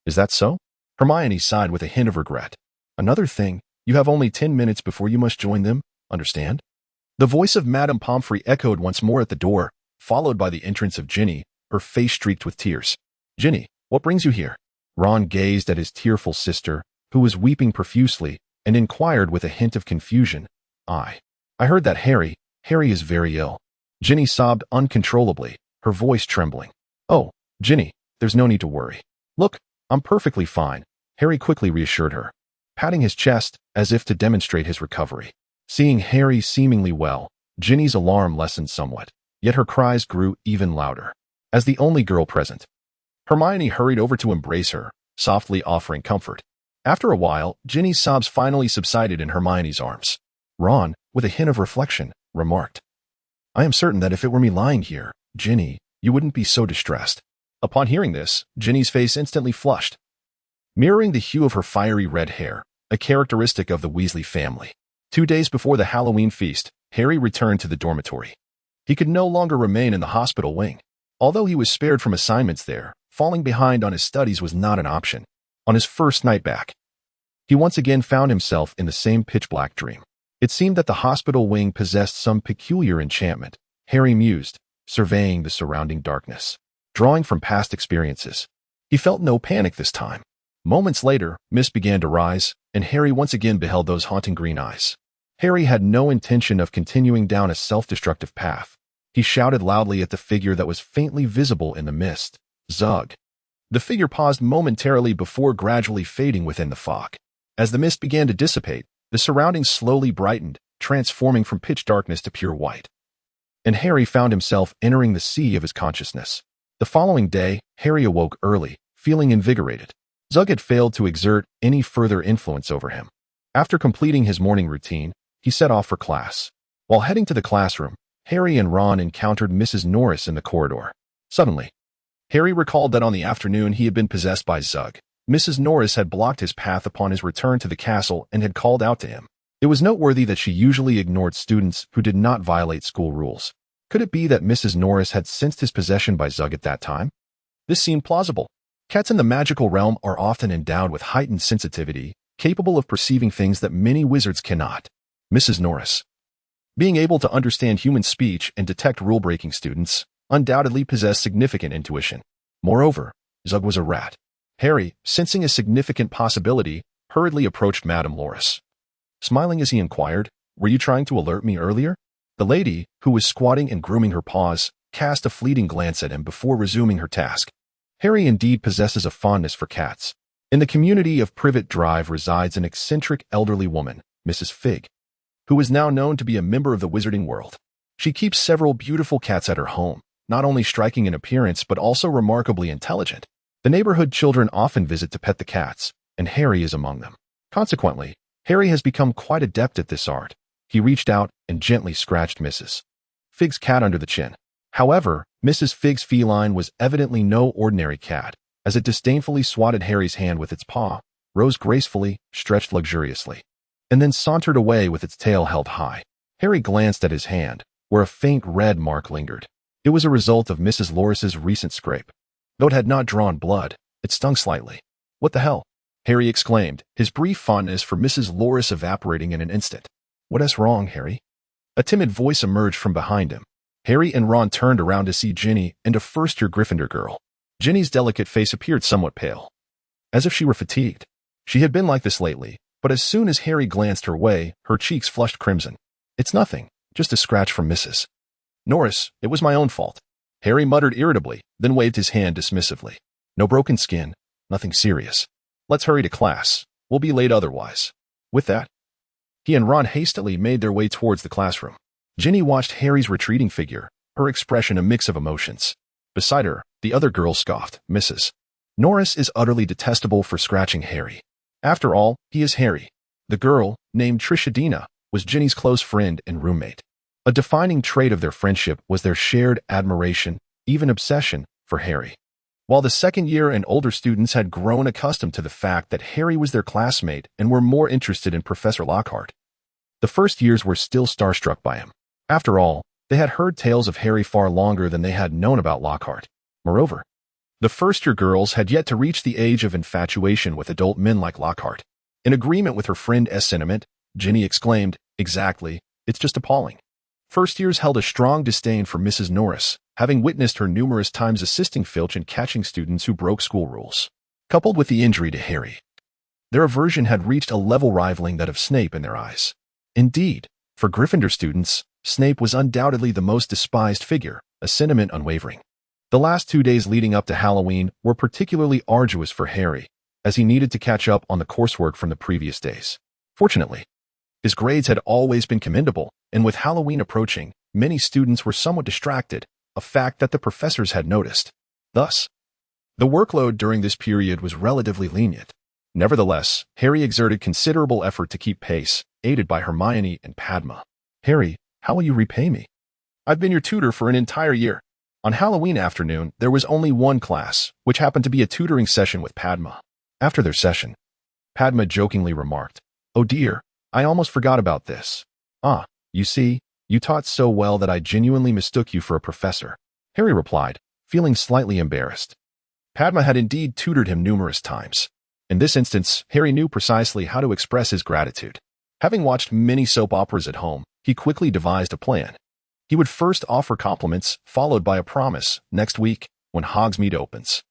Is that so? Hermione sighed with a hint of regret. Another thing, you have only 10 minutes before you must join them, understand? The voice of Madame Pomfrey echoed once more at the door, followed by the entrance of Ginny, her face streaked with tears. Ginny, what brings you here? Ron gazed at his tearful sister, who was weeping profusely, and inquired with a hint of confusion. I heard that Harry is very ill. Ginny sobbed uncontrollably, her voice trembling. Oh, Ginny, there's no need to worry. Look, I'm perfectly fine, Harry quickly reassured her, patting his chest as if to demonstrate his recovery. Seeing Harry seemingly well, Ginny's alarm lessened somewhat, yet her cries grew even louder. As the only girl present, Hermione hurried over to embrace her, softly offering comfort. After a while, Ginny's sobs finally subsided in Hermione's arms. Ron, with a hint of reflection, remarked, I am certain that if it were me lying here, Ginny, you wouldn't be so distressed. Upon hearing this, Ginny's face instantly flushed, mirroring the hue of her fiery red hair, a characteristic of the Weasley family. 2 days before the Halloween feast, Harry returned to the dormitory. He could no longer remain in the hospital wing. Although he was spared from assignments there, falling behind on his studies was not an option. On his first night back, he once again found himself in the same pitch-black dream. It seemed that the hospital wing possessed some peculiar enchantment, Harry mused, surveying the surrounding darkness. Drawing from past experiences, he felt no panic this time. Moments later, mist began to rise, and Harry once again beheld those haunting green eyes. Harry had no intention of continuing down a self-destructive path. He shouted loudly at the figure that was faintly visible in the mist. Zug. The figure paused momentarily before gradually fading within the fog. As the mist began to dissipate, the surroundings slowly brightened, transforming from pitch darkness to pure white. And Harry found himself entering the sea of his consciousness. The following day, Harry awoke early, feeling invigorated. Zug had failed to exert any further influence over him. After completing his morning routine, he set off for class. While heading to the classroom, Harry and Ron encountered Mrs. Norris in the corridor. Suddenly, Harry recalled that on the afternoon he had been possessed by Zug. Mrs. Norris had blocked his path upon his return to the castle and had called out to him. It was noteworthy that she usually ignored students who did not violate school rules. Could it be that Mrs. Norris had sensed his possession by Zug at that time? This seemed plausible. Cats in the magical realm are often endowed with heightened sensitivity, capable of perceiving things that many wizards cannot. Mrs. Norris, being able to understand human speech and detect rule-breaking students, undoubtedly possessed significant intuition. Moreover, Zug was a rat. Harry, sensing a significant possibility, hurriedly approached Madame Norris. Smiling as he inquired, "Were you trying to alert me earlier?" The lady, who was squatting and grooming her paws, cast a fleeting glance at him before resuming her task. Harry indeed possesses a fondness for cats. In the community of Privet Drive resides an eccentric elderly woman, Mrs. Fig, who is now known to be a member of the wizarding world. She keeps several beautiful cats at her home, not only striking in appearance but also remarkably intelligent. The neighborhood children often visit to pet the cats, and Harry is among them. Consequently, Harry has become quite adept at this art. He reached out and gently scratched Mrs. Fig's cat under the chin. However, Mrs. Fig's feline was evidently no ordinary cat, as it disdainfully swatted Harry's hand with its paw, rose gracefully, stretched luxuriously, and then sauntered away with its tail held high. Harry glanced at his hand, where a faint red mark lingered. It was a result of Mrs. Loris's recent scrape. Though it had not drawn blood, it stung slightly. "What the hell?" Harry exclaimed, his brief fondness for Mrs. Loris evaporating in an instant. "What's wrong, Harry?" A timid voice emerged from behind him. Harry and Ron turned around to see Ginny and a first-year Gryffindor girl. Ginny's delicate face appeared somewhat pale, as if she were fatigued. She had been like this lately, but as soon as Harry glanced her way, her cheeks flushed crimson. "It's nothing, just a scratch from Mrs. Norris. It was my own fault." Harry muttered irritably, then waved his hand dismissively. "No broken skin, nothing serious. Let's hurry to class. We'll be late otherwise." With that, he and Ron hastily made their way towards the classroom. Ginny watched Harry's retreating figure, her expression a mix of emotions. Beside her, the other girl scoffed. "Mrs. Norris is utterly detestable for scratching Harry. After all, he is Harry." The girl, named Trishadina, was Ginny's close friend and roommate. A defining trait of their friendship was their shared admiration, even obsession, for Harry. while the second-year and older students had grown accustomed to the fact that Harry was their classmate and were more interested in Professor Lockhart. The first years were still starstruck by him. After all, they had heard tales of Harry far longer than they had known about Lockhart. Moreover, the first-year girls had yet to reach the age of infatuation with adult men like Lockhart. In agreement with her friend's sentiment, Ginny exclaimed, "Exactly, it's just appalling." First years held a strong disdain for Mrs. Norris, having witnessed her numerous times assisting Filch in catching students who broke school rules. Coupled with the injury to Harry, their aversion had reached a level rivaling that of Snape in their eyes. Indeed, for Gryffindor students, Snape was undoubtedly the most despised figure, a sentiment unwavering. The last 2 days leading up to Halloween were particularly arduous for Harry, as he needed to catch up on the coursework from the previous days. Fortunately, his grades had always been commendable, and with Halloween approaching, many students were somewhat distracted, a fact that the professors had noticed. Thus, the workload during this period was relatively lenient. Nevertheless, Harry exerted considerable effort to keep pace, aided by Hermione and Padma. "Harry, how will you repay me? I've been your tutor for an entire year." On Halloween afternoon, there was only one class, which happened to be a tutoring session with Padma. After their session, Padma jokingly remarked, "Oh dear, I almost forgot about this. Ah, you see, you taught so well that I genuinely mistook you for a professor." Harry replied, feeling slightly embarrassed. Padma had indeed tutored him numerous times. In this instance, Harry knew precisely how to express his gratitude. Having watched many soap operas at home, he quickly devised a plan. He would first offer compliments, followed by a promise, "Next week, when Hogsmeade opens,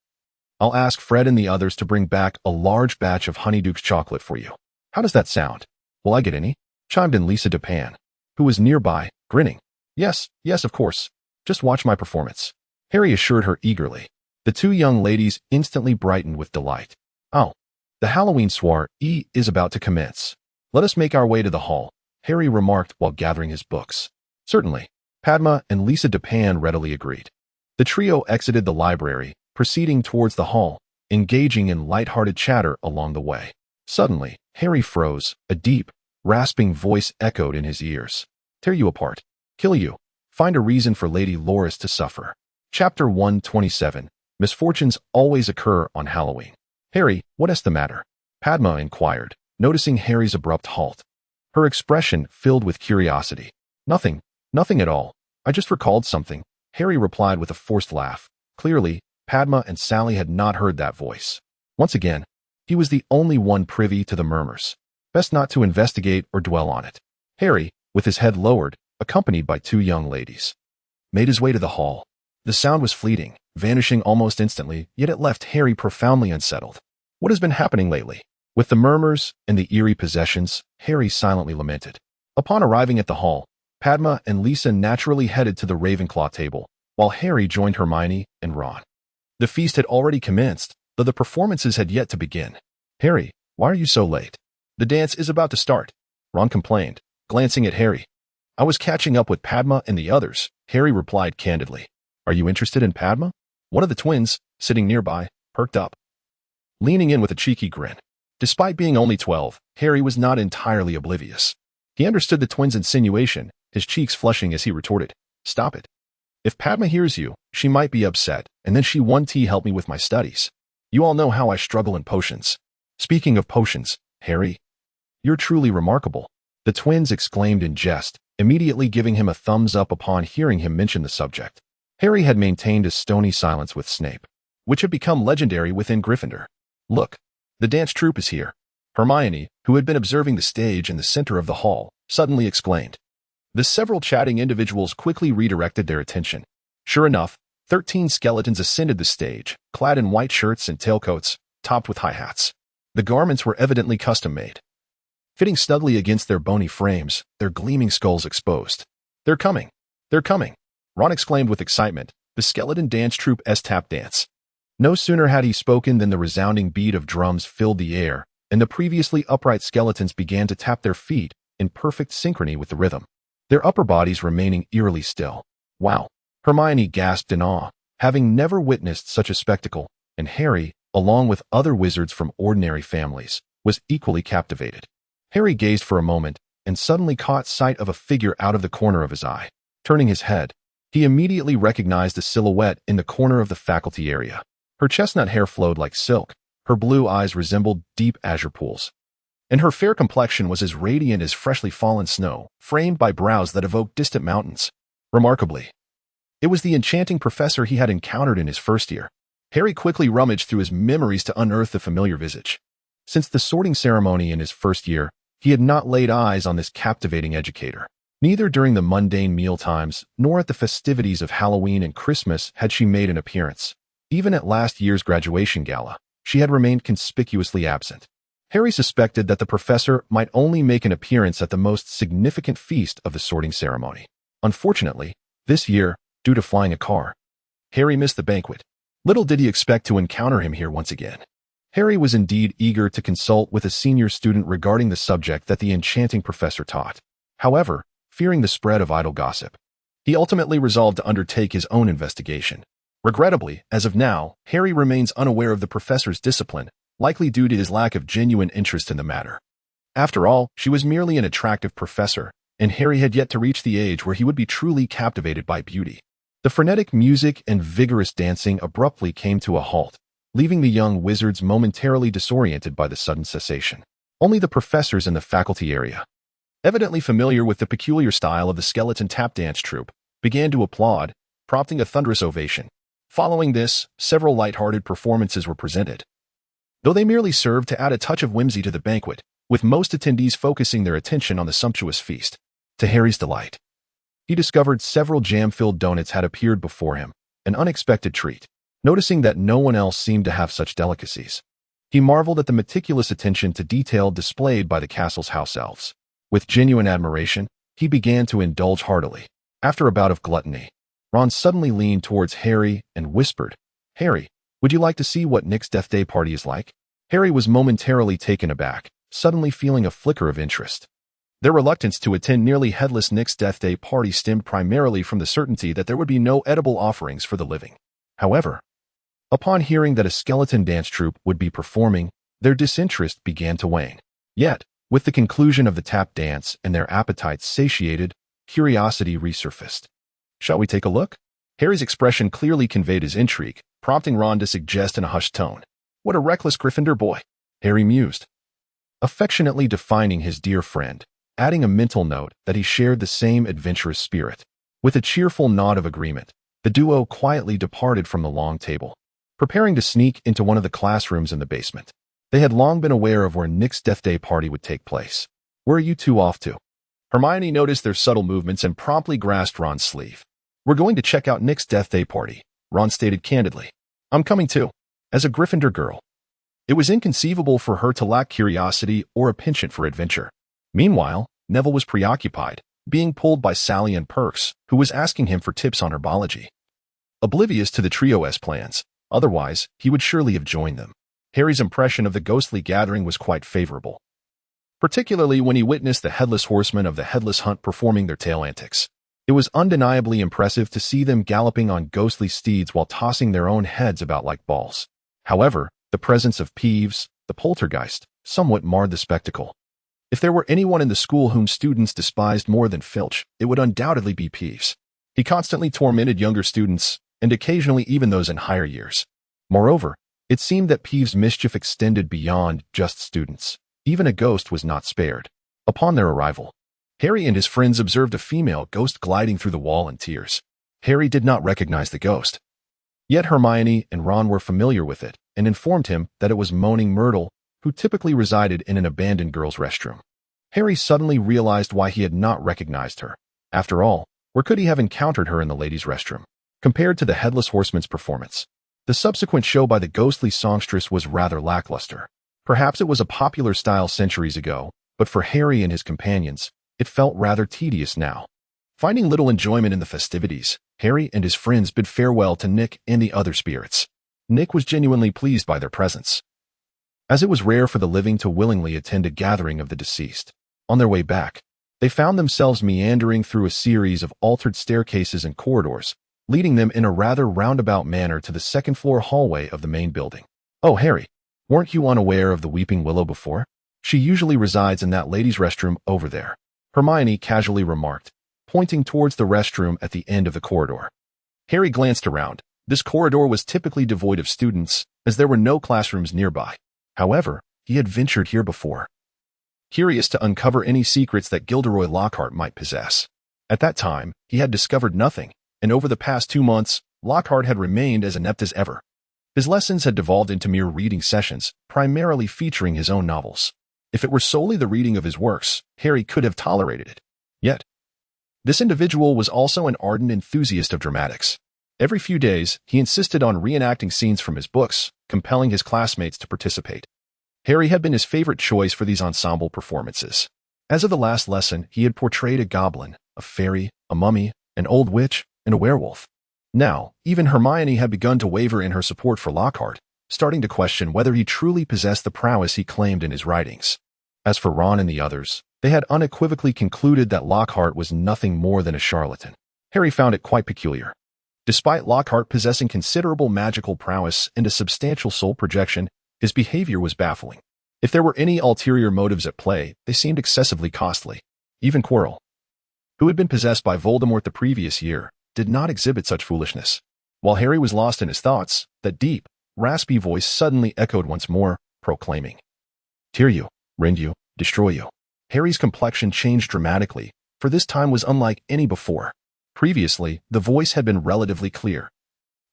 I'll ask Fred and the others to bring back a large batch of Honeydukes chocolate for you." "How does that sound? Will I get any?" chimed in Lisa Dupin, who was nearby, grinning. Yes, of course. Just watch my performance," Harry assured her eagerly. The two young ladies instantly brightened with delight. "Oh, the Halloween soiree is about to commence. Let us make our way to the hall," Harry remarked while gathering his books. "Certainly," Padma and Lisa Dupin readily agreed. The trio exited the library, proceeding towards the hall, engaging in light-hearted chatter along the way. Suddenly, Harry froze. A deep, rasping voice echoed in his ears. "Tear you apart. Kill you. Find a reason for Lady Loris to suffer." Chapter 127. Misfortunes always occur on Halloween. "Harry, what is the matter?" Padma inquired, noticing Harry's abrupt halt. Her expression filled with curiosity. Nothing at all. I just recalled something," Harry replied with a forced laugh. Clearly, Padma and Sally had not heard that voice. Once again, he was the only one privy to the murmurs. Best not to investigate or dwell on it. Harry, with his head lowered, accompanied by two young ladies, made his way to the hall. The sound was fleeting, vanishing almost instantly, yet it left Harry profoundly unsettled. What has been happening lately? With the murmurs and the eerie possessions, Harry silently lamented. Upon arriving at the hall, Padma and Lisa naturally headed to the Ravenclaw table, while Harry joined Hermione and Ron. The feast had already commenced, though the performances had yet to begin. "Harry, why are you so late? The dance is about to start," Ron complained, glancing at Harry. "I was catching up with Padma and the others," Harry replied candidly. "Are you interested in Padma?" One of the twins, sitting nearby, perked up, leaning in with a cheeky grin. Despite being only 12, Harry was not entirely oblivious. He understood the twins' insinuation, his cheeks flushing as he retorted, "Stop it. If Padma hears you, she might be upset, and then she won't help me with my studies. You all know how I struggle in potions." "Speaking of potions, Harry, you're truly remarkable," the twins exclaimed in jest, immediately giving him a thumbs up upon hearing him mention the subject. Harry had maintained a stony silence with Snape, which had become legendary within Gryffindor. "Look, the dance troupe is here," Hermione, who had been observing the stage in the center of the hall, suddenly exclaimed. The several chatting individuals quickly redirected their attention. Sure enough, 13 skeletons ascended the stage, clad in white shirts and tailcoats, topped with high hats. The garments were evidently custom-made, fitting snugly against their bony frames, their gleaming skulls exposed. "They're coming! They're coming!" Ron exclaimed with excitement, the skeleton dance troupe's tap dance. No sooner had he spoken than the resounding beat of drums filled the air, and the previously upright skeletons began to tap their feet in perfect synchrony with the rhythm, their upper bodies remaining eerily still. "Wow!" Hermione gasped in awe, having never witnessed such a spectacle, and Harry, along with other wizards from ordinary families, was equally captivated. Harry gazed for a moment and suddenly caught sight of a figure out of the corner of his eye. Turning his head, he immediately recognized a silhouette in the corner of the faculty area. Her chestnut hair flowed like silk, her blue eyes resembled deep azure pools, and her fair complexion was as radiant as freshly fallen snow, framed by brows that evoked distant mountains. Remarkably, it was the enchanting professor he had encountered in his first year. Harry quickly rummaged through his memories to unearth the familiar visage. Since the sorting ceremony in his first year, he had not laid eyes on this captivating educator. Neither during the mundane mealtimes nor at the festivities of Halloween and Christmas had she made an appearance. Even at last year's graduation gala, she had remained conspicuously absent. Harry suspected that the professor might only make an appearance at the most significant feast of the sorting ceremony. Unfortunately, this year, due to flying a car, Harry missed the banquet. Little did he expect to encounter him here once again. Harry was indeed eager to consult with a senior student regarding the subject that the enchanting professor taught. However, fearing the spread of idle gossip, he ultimately resolved to undertake his own investigation. Regrettably, as of now, Harry remains unaware of the professor's discipline, likely due to his lack of genuine interest in the matter. After all, she was merely an attractive professor, and Harry had yet to reach the age where he would be truly captivated by beauty. The frenetic music and vigorous dancing abruptly came to a halt, leaving the young wizards momentarily disoriented by the sudden cessation. Only the professors in the faculty area, evidently familiar with the peculiar style of the skeleton tap dance troupe, began to applaud, prompting a thunderous ovation. Following this, several light-hearted performances were presented, though they merely served to add a touch of whimsy to the banquet, with most attendees focusing their attention on the sumptuous feast. To Harry's delight, he discovered several jam-filled donuts had appeared before him, an unexpected treat. Noticing that no one else seemed to have such delicacies, he marveled at the meticulous attention to detail displayed by the castle's house elves. With genuine admiration, he began to indulge heartily. After a bout of gluttony, Ron suddenly leaned towards Harry and whispered, "Harry, would you like to see what Nick's Death Day party is like?" Harry was momentarily taken aback, suddenly feeling a flicker of interest. Their reluctance to attend nearly headless Nick's Death Day party stemmed primarily from the certainty that there would be no edible offerings for the living. However, upon hearing that a skeleton dance troupe would be performing, their disinterest began to wane. Yet, with the conclusion of the tap dance and their appetites satiated, curiosity resurfaced. "Shall we take a look?" Harry's expression clearly conveyed his intrigue, prompting Ron to suggest in a hushed tone, "What a reckless Gryffindor boy," Harry mused, affectionately defining his dear friend, adding a mental note that he shared the same adventurous spirit. With a cheerful nod of agreement, the duo quietly departed from the long table, preparing to sneak into one of the classrooms in the basement. They had long been aware of where Nick's Death Day party would take place. "Where are you two off to?" Hermione noticed their subtle movements and promptly grasped Ron's sleeve. "We're going to check out Nick's Death Day party," Ron stated candidly. "I'm coming too." As a Gryffindor girl, it was inconceivable for her to lack curiosity or a penchant for adventure. Meanwhile, Neville was preoccupied, being pulled by Sally and Perks, who was asking him for tips on herbology. Oblivious to the trio's plans, otherwise, he would surely have joined them. Harry's impression of the ghostly gathering was quite favorable, particularly when he witnessed the Headless Horsemen of the Headless Hunt performing their tail antics. It was undeniably impressive to see them galloping on ghostly steeds while tossing their own heads about like balls. However, the presence of Peeves, the poltergeist, somewhat marred the spectacle. If there were anyone in the school whom students despised more than Filch, it would undoubtedly be Peeves. He constantly tormented younger students, and occasionally even those in higher years. Moreover, it seemed that Peeves' mischief extended beyond just students. Even a ghost was not spared. Upon their arrival, Harry and his friends observed a female ghost gliding through the wall in tears. Harry did not recognize the ghost. Yet Hermione and Ron were familiar with it and informed him that it was Moaning Myrtle, who typically resided in an abandoned girls' restroom. Harry suddenly realized why he had not recognized her. After all, where could he have encountered her in the ladies' restroom? Compared to the Headless Horseman's performance, the subsequent show by the ghostly songstress was rather lackluster. Perhaps it was a popular style centuries ago, but for Harry and his companions, it felt rather tedious now. Finding little enjoyment in the festivities, Harry and his friends bid farewell to Nick and the other spirits. Nick was genuinely pleased by their presence, as it was rare for the living to willingly attend a gathering of the deceased. On their way back, they found themselves meandering through a series of altered staircases and corridors, leading them in a rather roundabout manner to the second-floor hallway of the main building. "Oh, Harry, weren't you unaware of the Weeping Willow before? She usually resides in that ladies' restroom over there," Hermione casually remarked, pointing towards the restroom at the end of the corridor. Harry glanced around, This corridor was typically devoid of students, as there were no classrooms nearby. However, he had ventured here before, curious to uncover any secrets that Gilderoy Lockhart might possess. At that time, he had discovered nothing, and over the past 2 months, Lockhart had remained as inept as ever. His lessons had devolved into mere reading sessions, primarily featuring his own novels. If it were solely the reading of his works, Harry could have tolerated it. Yet, this individual was also an ardent enthusiast of dramatics. Every few days, he insisted on reenacting scenes from his books, compelling his classmates to participate. Harry had been his favorite choice for these ensemble performances. As of the last lesson, he had portrayed a goblin, a fairy, a mummy, an old witch, and a werewolf. Now, even Hermione had begun to waver in her support for Lockhart, starting to question whether he truly possessed the prowess he claimed in his writings. As for Ron and the others, they had unequivocally concluded that Lockhart was nothing more than a charlatan. Harry found it quite peculiar. Despite Lockhart possessing considerable magical prowess and a substantial soul projection, his behavior was baffling. If there were any ulterior motives at play, they seemed excessively costly. Even Quirrell, who had been possessed by Voldemort the previous year, did not exhibit such foolishness. While Harry was lost in his thoughts, that deep, raspy voice suddenly echoed once more, proclaiming, "Tear you, rend you, destroy you." Harry's complexion changed dramatically, for this time was unlike any before. Previously, the voice had been relatively clear,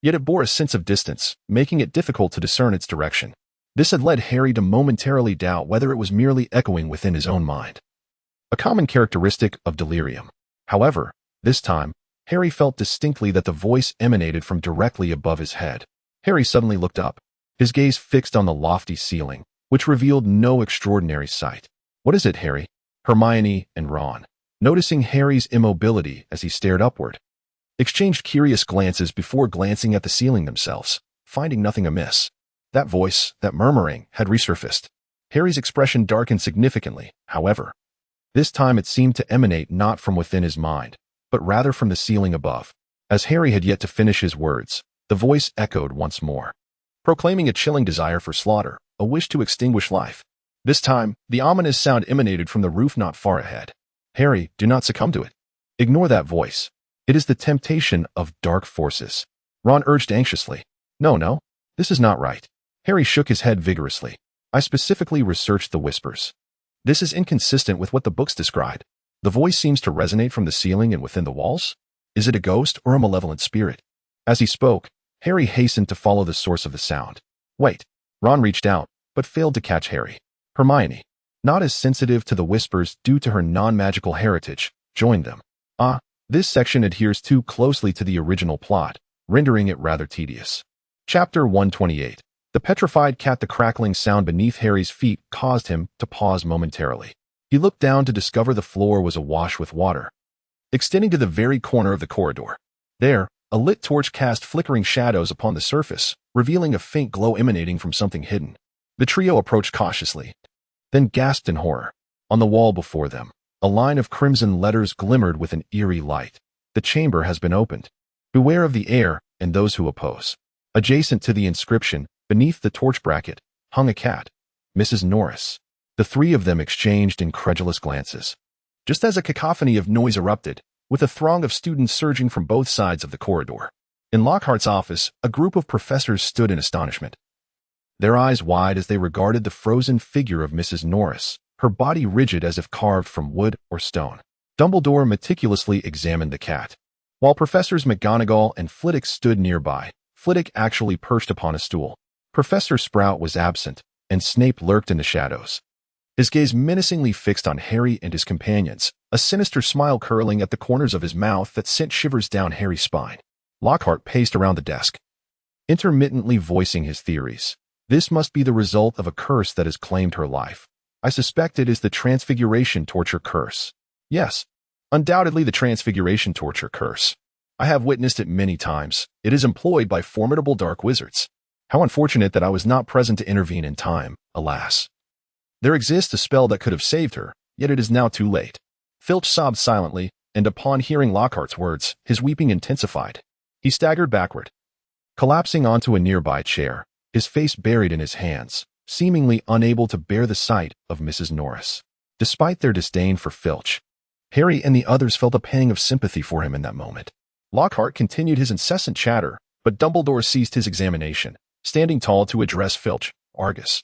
yet it bore a sense of distance, making it difficult to discern its direction. This had led Harry to momentarily doubt whether it was merely echoing within his own mind, a common characteristic of delirium. However, this time, Harry felt distinctly that the voice emanated from directly above his head. Harry suddenly looked up, his gaze fixed on the lofty ceiling, which revealed no extraordinary sight. "What is it, Harry?" Hermione and Ron, noticing Harry's immobility as he stared upward, exchanged curious glances before glancing at the ceiling themselves, finding nothing amiss. That voice, that murmuring, had resurfaced. Harry's expression darkened significantly, however. This time it seemed to emanate not from within his mind, but rather from the ceiling above. As Harry had yet to finish his words, the voice echoed once more, proclaiming a chilling desire for slaughter, a wish to extinguish life. This time, the ominous sound emanated from the roof not far ahead. "Harry, do not succumb to it. Ignore that voice. It is the temptation of dark forces," Ron urged anxiously. No, this is not right." Harry shook his head vigorously. "I specifically researched the whispers. This is inconsistent with what the books describe. The voice seems to resonate from the ceiling and within the walls. Is it a ghost or a malevolent spirit?" As he spoke, Harry hastened to follow the source of the sound. "Wait." Ron reached out, but failed to catch Harry. Hermione, not as sensitive to the whispers due to her non-magical heritage, joined them. This section adheres too closely to the original plot, rendering it rather tedious. Chapter 128. The petrified cat. The crackling sound beneath Harry's feet caused him to pause momentarily. He looked down to discover the floor was awash with water, extending to the very corner of the corridor. There, a lit torch cast flickering shadows upon the surface, revealing a faint glow emanating from something hidden. The trio approached cautiously, then gasped in horror. On the wall before them, a line of crimson letters glimmered with an eerie light. "The chamber has been opened. Beware of the heir and those who oppose." Adjacent to the inscription, beneath the torch bracket, hung a cat, Mrs. Norris. The three of them exchanged incredulous glances, just as a cacophony of noise erupted, with a throng of students surging from both sides of the corridor. In Lockhart's office, a group of professors stood in astonishment, their eyes wide as they regarded the frozen figure of Mrs. Norris, her body rigid as if carved from wood or stone. Dumbledore meticulously examined the cat, while Professors McGonagall and Flitwick stood nearby. Flitwick actually perched upon a stool. Professor Sprout was absent, and Snape lurked in the shadows, his gaze menacingly fixed on Harry and his companions, a sinister smile curling at the corners of his mouth that sent shivers down Harry's spine. Lockhart paced around the desk, intermittently voicing his theories. "This must be the result of a curse that has claimed her life. I suspect it is the Transfiguration Torture Curse." "Yes, undoubtedly the Transfiguration Torture Curse. I have witnessed it many times. It is employed by formidable dark wizards. How unfortunate that I was not present to intervene in time, alas. There exists a spell that could have saved her, yet it is now too late." Filch sobbed silently, and upon hearing Lockhart's words, his weeping intensified. He staggered backward, collapsing onto a nearby chair, his face buried in his hands, seemingly unable to bear the sight of Mrs. Norris. Despite their disdain for Filch, Harry and the others felt a pang of sympathy for him in that moment. Lockhart continued his incessant chatter, But Dumbledore ceased his examination, standing tall to address Filch. Argus.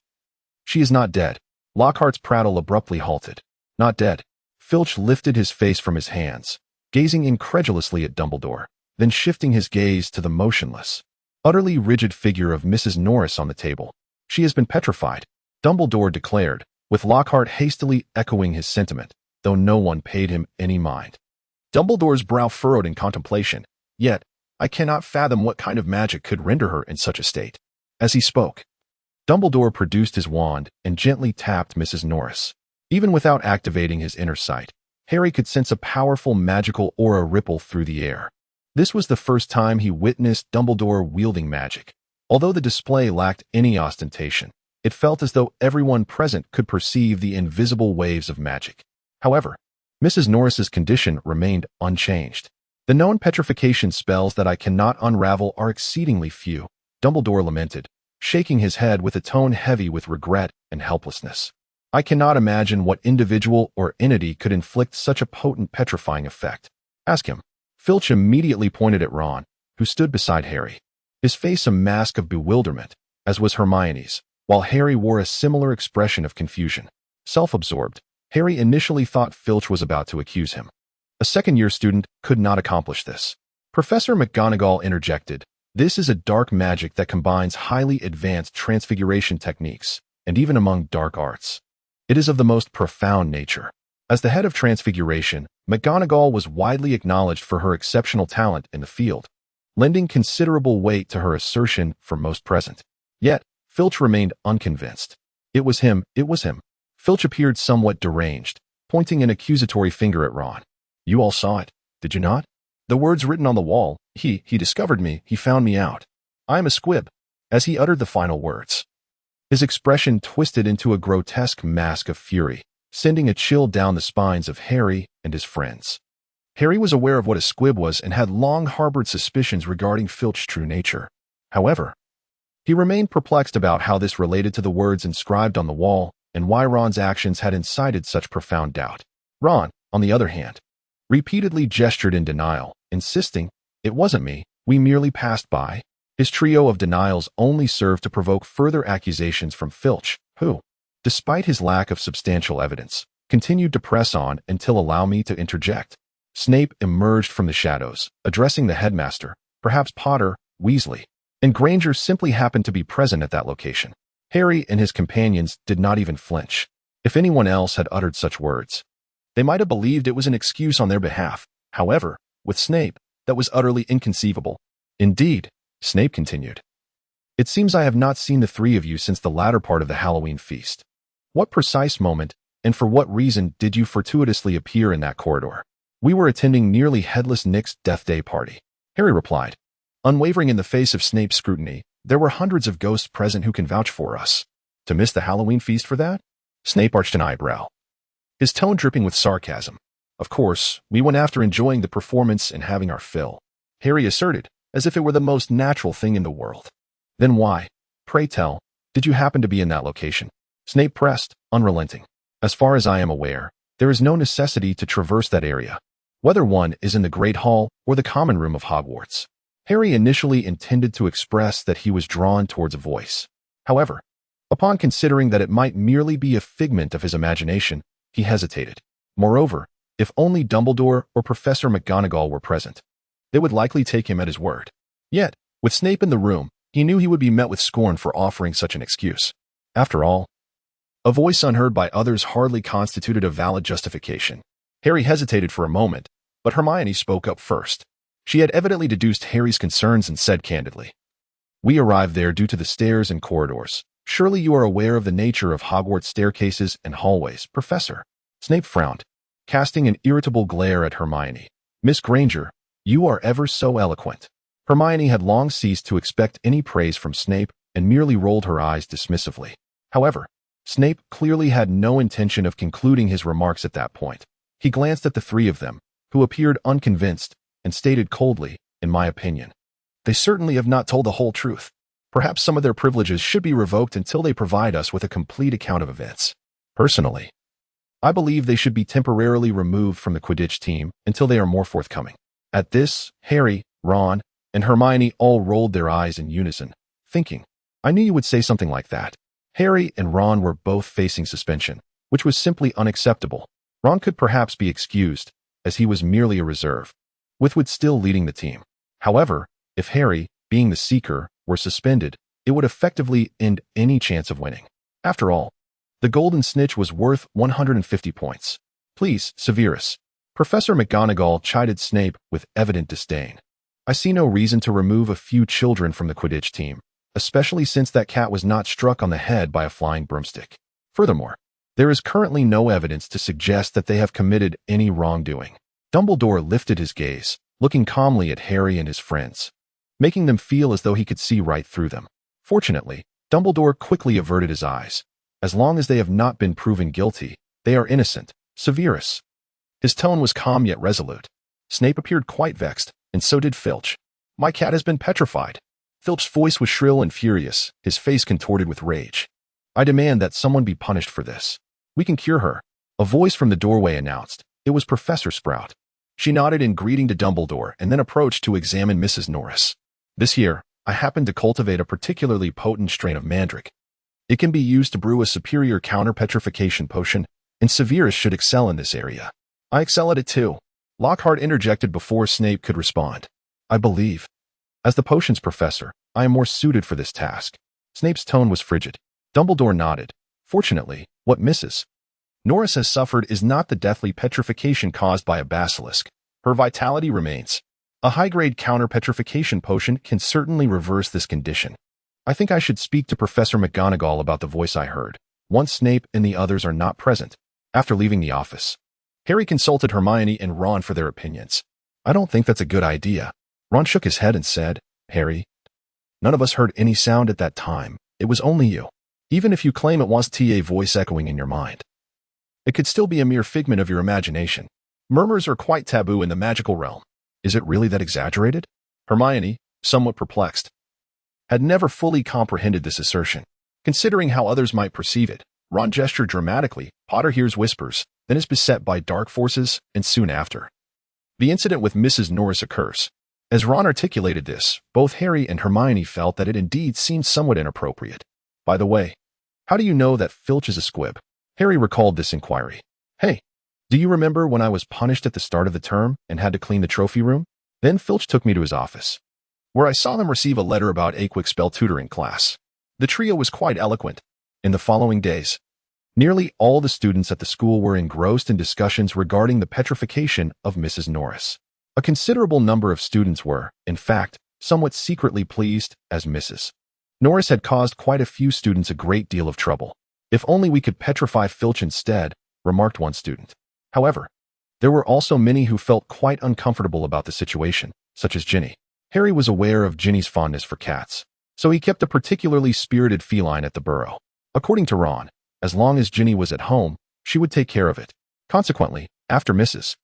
She is not dead. Lockhart's prattle abruptly halted. Not dead. Filch lifted his face from his hands, gazing incredulously at Dumbledore, then shifting his gaze to the motionless, utterly rigid figure of Mrs. Norris on the table. She has been petrified, Dumbledore declared, with Lockhart hastily echoing his sentiment, though no one paid him any mind. Dumbledore's brow furrowed in contemplation, yet I cannot fathom what kind of magic could render her in such a state. As he spoke, Dumbledore produced his wand and gently tapped Mrs. Norris. Even without activating his inner sight, Harry could sense a powerful magical aura ripple through the air. This was the first time he witnessed Dumbledore wielding magic. Although the display lacked any ostentation, it felt as though everyone present could perceive the invisible waves of magic. However, Mrs. Norris's condition remained unchanged. The known petrification spells that I cannot unravel are exceedingly few, Dumbledore lamented, shaking his head with a tone heavy with regret and helplessness. I cannot imagine what individual or entity could inflict such a potent petrifying effect. Ask him. Filch immediately pointed at Ron, who stood beside Harry, his face a mask of bewilderment, as was Hermione's, while Harry wore a similar expression of confusion. Self-absorbed, Harry initially thought Filch was about to accuse him. A second-year student could not accomplish this. Professor McGonagall interjected, "This is a dark magic that combines highly advanced transfiguration techniques, and even among dark arts, it is of the most profound nature." As the head of Transfiguration, McGonagall was widely acknowledged for her exceptional talent in the field, lending considerable weight to her assertion for most present. Yet, Filch remained unconvinced. It was him. Filch appeared somewhat deranged, pointing an accusatory finger at Ron. "You all saw it, did you not? The words written on the wall, he discovered me, he found me out. I am a squib." As he uttered the final words, his expression twisted into a grotesque mask of fury, sending a chill down the spines of Harry and his friends. Harry was aware of what a squib was and had long harbored suspicions regarding Filch's true nature. However, he remained perplexed about how this related to the words inscribed on the wall and why Ron's actions had incited such profound doubt. Ron, on the other hand, repeatedly gestured in denial, insisting, "It wasn't me, we merely passed by." His trio of denials only served to provoke further accusations from Filch, who, despite his lack of substantial evidence, continued to press on until "Allow me to interject." Snape emerged from the shadows, addressing the headmaster, perhaps Potter, Weasley, and Granger simply happened to be present at that location. Harry and his companions did not even flinch. If anyone else had uttered such words, they might have believed it was an excuse on their behalf. However, with Snape, that was utterly inconceivable. "Indeed," Snape continued, "it seems I have not seen the three of you since the latter part of the Halloween feast. What precise moment, and for what reason, did you fortuitously appear in that corridor?" "We were attending Nearly Headless Nick's Death Day party," Harry replied. Unwavering in the face of Snape's scrutiny, "There were hundreds of ghosts present who can vouch for us. To miss the Halloween feast for that?" Snape arched an eyebrow, his tone dripping with sarcasm. "Of course, we went after enjoying the performance and having our fill," Harry asserted, as if it were the most natural thing in the world. "Then why, pray tell, did you happen to be in that location?" Snape pressed, unrelenting. "As far as I am aware, there is no necessity to traverse that area, whether one is in the Great Hall or the common room of Hogwarts." Harry initially intended to express that he was drawn towards a voice. However, upon considering that it might merely be a figment of his imagination, he hesitated. Moreover, if only Dumbledore or Professor McGonagall were present, they would likely take him at his word. Yet, with Snape in the room, he knew he would be met with scorn for offering such an excuse. After all, a voice unheard by others hardly constituted a valid justification. Harry hesitated for a moment, but Hermione spoke up first. She had evidently deduced Harry's concerns and said candidly, "We arrived there due to the stairs and corridors. Surely you are aware of the nature of Hogwarts staircases and hallways, Professor." Snape frowned, casting an irritable glare at Hermione. "Miss Granger, you are ever so eloquent." Hermione had long ceased to expect any praise from Snape and merely rolled her eyes dismissively. However, Snape clearly had no intention of concluding his remarks at that point. He glanced at the three of them, who appeared unconvinced, and stated coldly, "In my opinion, they certainly have not told the whole truth. Perhaps some of their privileges should be revoked until they provide us with a complete account of events. Personally, I believe they should be temporarily removed from the Quidditch team until they are more forthcoming." At this, Harry, Ron, and Hermione all rolled their eyes in unison, thinking, I knew you would say something like that. Harry and Ron were both facing suspension, which was simply unacceptable. Ron could perhaps be excused, as he was merely a reserve, with Wood still leading the team. However, if Harry, being the Seeker, were suspended, it would effectively end any chance of winning. After all, the Golden Snitch was worth 150 points. Please, Severus. Professor McGonagall chided Snape with evident disdain. I see no reason to remove a few children from the Quidditch team, especially since that cat was not struck on the head by a flying broomstick. Furthermore, there is currently no evidence to suggest that they have committed any wrongdoing. Dumbledore lifted his gaze, looking calmly at Harry and his friends, making them feel as though he could see right through them. Fortunately, Dumbledore quickly averted his eyes. As long as they have not been proven guilty, they are innocent. Severus. His tone was calm yet resolute. Snape appeared quite vexed, and so did Filch. My cat has been petrified. Filch's voice was shrill and furious, his face contorted with rage. I demand that someone be punished for this. We can cure her. A voice from the doorway announced. It was Professor Sprout. She nodded in greeting to Dumbledore and then approached to examine Mrs. Norris. This year, I happened to cultivate a particularly potent strain of mandrake. It can be used to brew a superior counter-petrification potion, and Severus should excel in this area. I excel at it too. Lockhart interjected before Snape could respond. I believe. As the potions professor, I am more suited for this task. Snape's tone was frigid. Dumbledore nodded. Fortunately, what Mrs. Norris has suffered is not the deathly petrification caused by a basilisk. Her vitality remains. A high-grade counter-petrification potion can certainly reverse this condition. I think I should speak to Professor McGonagall about the voice I heard, once Snape and the others are not present. After leaving the office, Harry consulted Hermione and Ron for their opinions. I don't think that's a good idea. Ron shook his head and said, Harry, none of us heard any sound at that time. It was only you. Even if you claim it was a voice echoing in your mind, it could still be a mere figment of your imagination. Murmurs are quite taboo in the magical realm. Is it really that exaggerated? Hermione, somewhat perplexed, had never fully comprehended this assertion. Considering how others might perceive it, Ron gestured dramatically. Potter hears whispers, then is beset by dark forces, and soon after, the incident with Mrs. Norris occurs. As Ron articulated this, both Harry and Hermione felt that it indeed seemed somewhat inappropriate. By the way, how do you know that Filch is a squib? Harry recalled this inquiry. Hey, do you remember when I was punished at the start of the term and had to clean the trophy room? Then Filch took me to his office, where I saw them receive a letter about a quick spell tutoring class. The trio was quite eloquent. In the following days, nearly all the students at the school were engrossed in discussions regarding the petrification of Mrs. Norris. A considerable number of students were, in fact, somewhat secretly pleased, as Mrs. Norris had caused quite a few students a great deal of trouble. If only we could petrify Filch instead, remarked one student. However, there were also many who felt quite uncomfortable about the situation, such as Ginny. Harry was aware of Ginny's fondness for cats, so he kept a particularly spirited feline at the burrow. According to Ron, as long as Ginny was at home, she would take care of it. Consequently, after Mrs.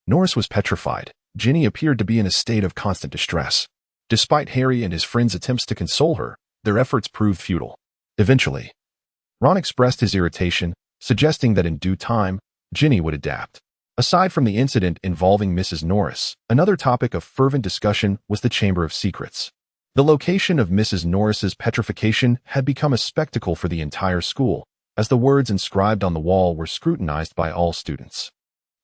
Norris was petrified, Ginny appeared to be in a state of constant distress. Despite Harry and his friends' attempts to console her, their efforts proved futile. Eventually, Ron expressed his irritation, suggesting that in due time, Ginny would adapt. Aside from the incident involving Mrs. Norris, another topic of fervent discussion was the Chamber of Secrets. The location of Mrs. Norris's petrification had become a spectacle for the entire school, as the words inscribed on the wall were scrutinized by all students.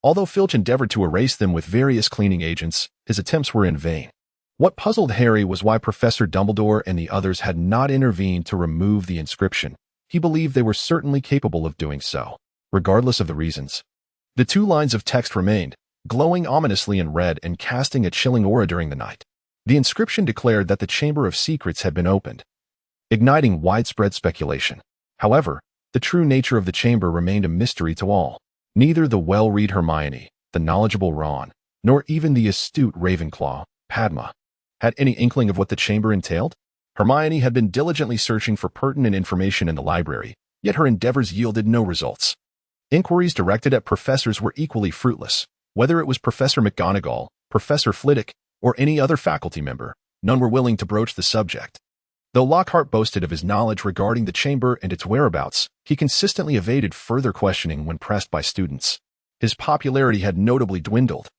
Although Filch endeavored to erase them with various cleaning agents, his attempts were in vain. What puzzled Harry was why Professor Dumbledore and the others had not intervened to remove the inscription. He believed they were certainly capable of doing so, regardless of the reasons. The two lines of text remained, glowing ominously in red and casting a chilling aura during the night. The inscription declared that the Chamber of Secrets had been opened, igniting widespread speculation. However, the true nature of the chamber remained a mystery to all. Neither the well-read Hermione, the knowledgeable Ron, nor even the astute Ravenclaw, Padma, had any inkling of what the chamber entailed. Hermione had been diligently searching for pertinent information in the library, yet her endeavors yielded no results. Inquiries directed at professors were equally fruitless. Whether it was Professor McGonagall, Professor Flitwick, or any other faculty member, none were willing to broach the subject. Though Lockhart boasted of his knowledge regarding the chamber and its whereabouts, he consistently evaded further questioning when pressed by students. His popularity had notably dwindled.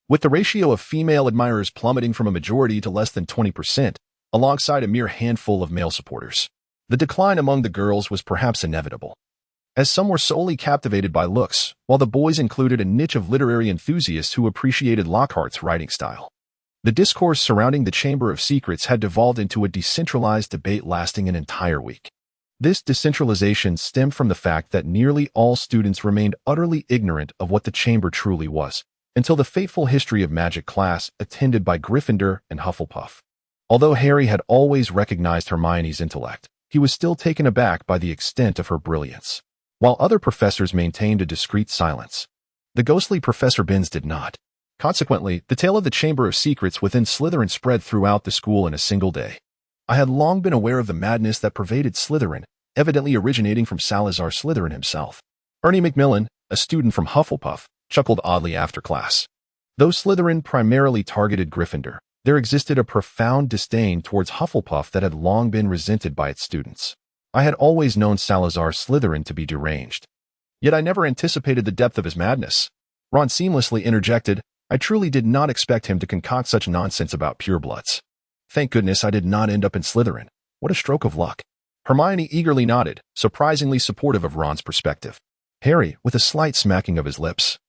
with the ratio of female admirers plummeting from a majority to less than 20%, alongside a mere handful of male supporters. The decline among the girls was perhaps inevitable, as some were solely captivated by looks, while the boys included a niche of literary enthusiasts who appreciated Lockhart's writing style. The discourse surrounding the Chamber of Secrets had devolved into a decentralized debate lasting an entire week. This decentralization stemmed from the fact that nearly all students remained utterly ignorant of what the chamber truly was, until the fateful history of magic class attended by Gryffindor and Hufflepuff. Although Harry had always recognized Hermione's intellect, he was still taken aback by the extent of her brilliance. While other professors maintained a discreet silence, the ghostly Professor Binns did not. Consequently, the tale of the Chamber of Secrets within Slytherin spread throughout the school in a single day. I had long been aware of the madness that pervaded Slytherin, evidently originating from Salazar Slytherin himself. Ernie Macmillan, a student from Hufflepuff, chuckled oddly after class. Though Slytherin primarily targeted Gryffindor, there existed a profound disdain towards Hufflepuff that had long been resented by its students. I had always known Salazar Slytherin to be deranged. Yet I never anticipated the depth of his madness. Ron seamlessly interjected, I truly did not expect him to concoct such nonsense about purebloods. Thank goodness I did not end up in Slytherin. What a stroke of luck. Hermione eagerly nodded, surprisingly supportive of Ron's perspective. Harry, with a slight smacking of his lips,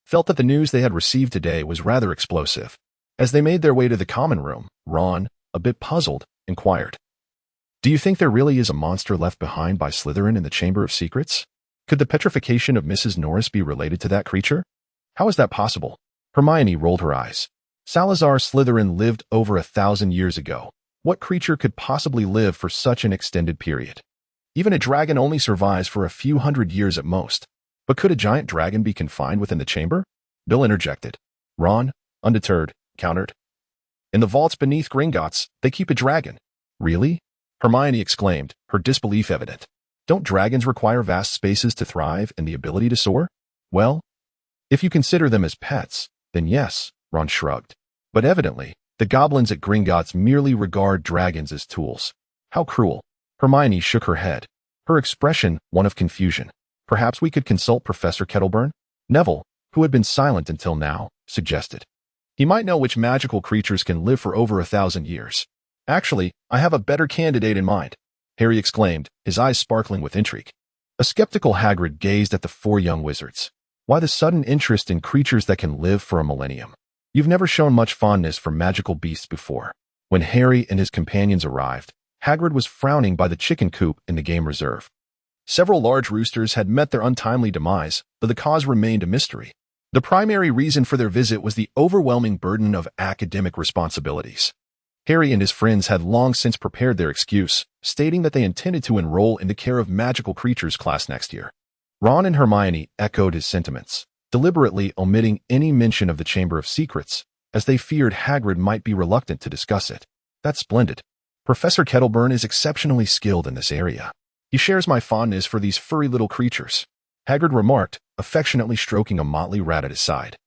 felt that the news they had received today was rather explosive. As they made their way to the common room, Ron, a bit puzzled, inquired, Do you think there really is a monster left behind by Slytherin in the Chamber of Secrets? Could the petrification of Mrs. Norris be related to that creature? How is that possible? Hermione rolled her eyes. Salazar Slytherin lived over 1,000 years ago. What creature could possibly live for such an extended period? Even a dragon only survives for a few hundred years at most. But could a giant dragon be confined within the chamber? Bill interjected. Ron, undeterred, countered. In the vaults beneath Gringotts, they keep a dragon. Really? Hermione exclaimed, her disbelief evident. Don't dragons require vast spaces to thrive and the ability to soar? Well, if you consider them as pets, then yes, Ron shrugged. But evidently, the goblins at Gringotts merely regard dragons as tools. How cruel. Hermione shook her head, her expression one of confusion. Perhaps we could consult Professor Kettleburn? Neville, who had been silent until now, suggested. He might know which magical creatures can live for over 1,000 years. Actually, I have a better candidate in mind, Harry exclaimed, his eyes sparkling with intrigue. A skeptical Hagrid gazed at the four young wizards. Why the sudden interest in creatures that can live for a millennium? You've never shown much fondness for magical beasts before. When Harry and his companions arrived, Hagrid was frowning by the chicken coop in the game reserve. Several large roosters had met their untimely demise, but the cause remained a mystery. The primary reason for their visit was the overwhelming burden of academic responsibilities. Harry and his friends had long since prepared their excuse, stating that they intended to enroll in the Care of Magical Creatures class next year. Ron and Hermione echoed his sentiments, deliberately omitting any mention of the Chamber of Secrets, as they feared Hagrid might be reluctant to discuss it. That's splendid. Professor Kettleburn is exceptionally skilled in this area. He shares my fondness for these furry little creatures, Hagrid remarked, affectionately stroking a motley rat at his side,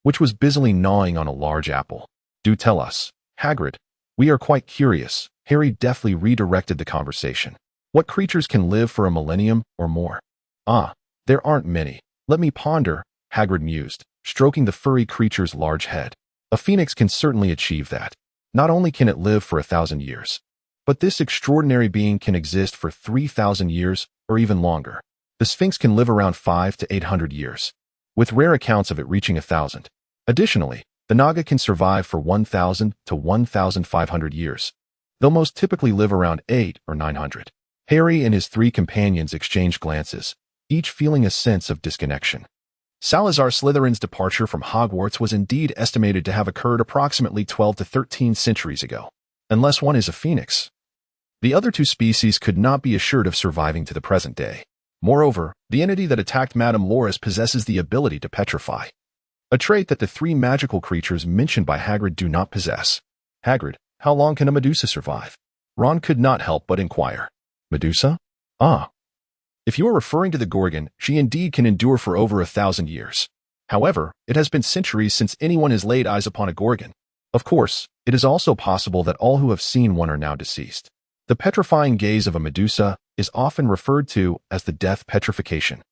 which was busily gnawing on a large apple. Do tell us, Hagrid. We are quite curious. Harry deftly redirected the conversation. What creatures can live for a millennium or more? Ah, there aren't many. Let me ponder, Hagrid mused, stroking the furry creature's large head. A phoenix can certainly achieve that. Not only can it live for 1,000 years, but this extraordinary being can exist for 3,000 years or even longer. The Sphinx can live around 500 to 800 years, with rare accounts of it reaching 1,000. Additionally, the Naga can survive for 1,000 to 1,500 years, though most typically live around 800 or 900. Harry and his three companions exchanged glances, each feeling a sense of disconnection. Salazar Slytherin's departure from Hogwarts was indeed estimated to have occurred approximately 12 to 13 centuries ago. Unless one is a phoenix, the other two species could not be assured of surviving to the present day. Moreover, the entity that attacked Madame Loris possesses the ability to petrify, a trait that the three magical creatures mentioned by Hagrid do not possess. Hagrid, how long can a Medusa survive? Ron could not help but inquire. Medusa? Ah. If you are referring to the Gorgon, she indeed can endure for over 1,000 years. However, it has been centuries since anyone has laid eyes upon a Gorgon. Of course, it is also possible that all who have seen one are now deceased. The petrifying gaze of a Medusa is often referred to as the death petrification.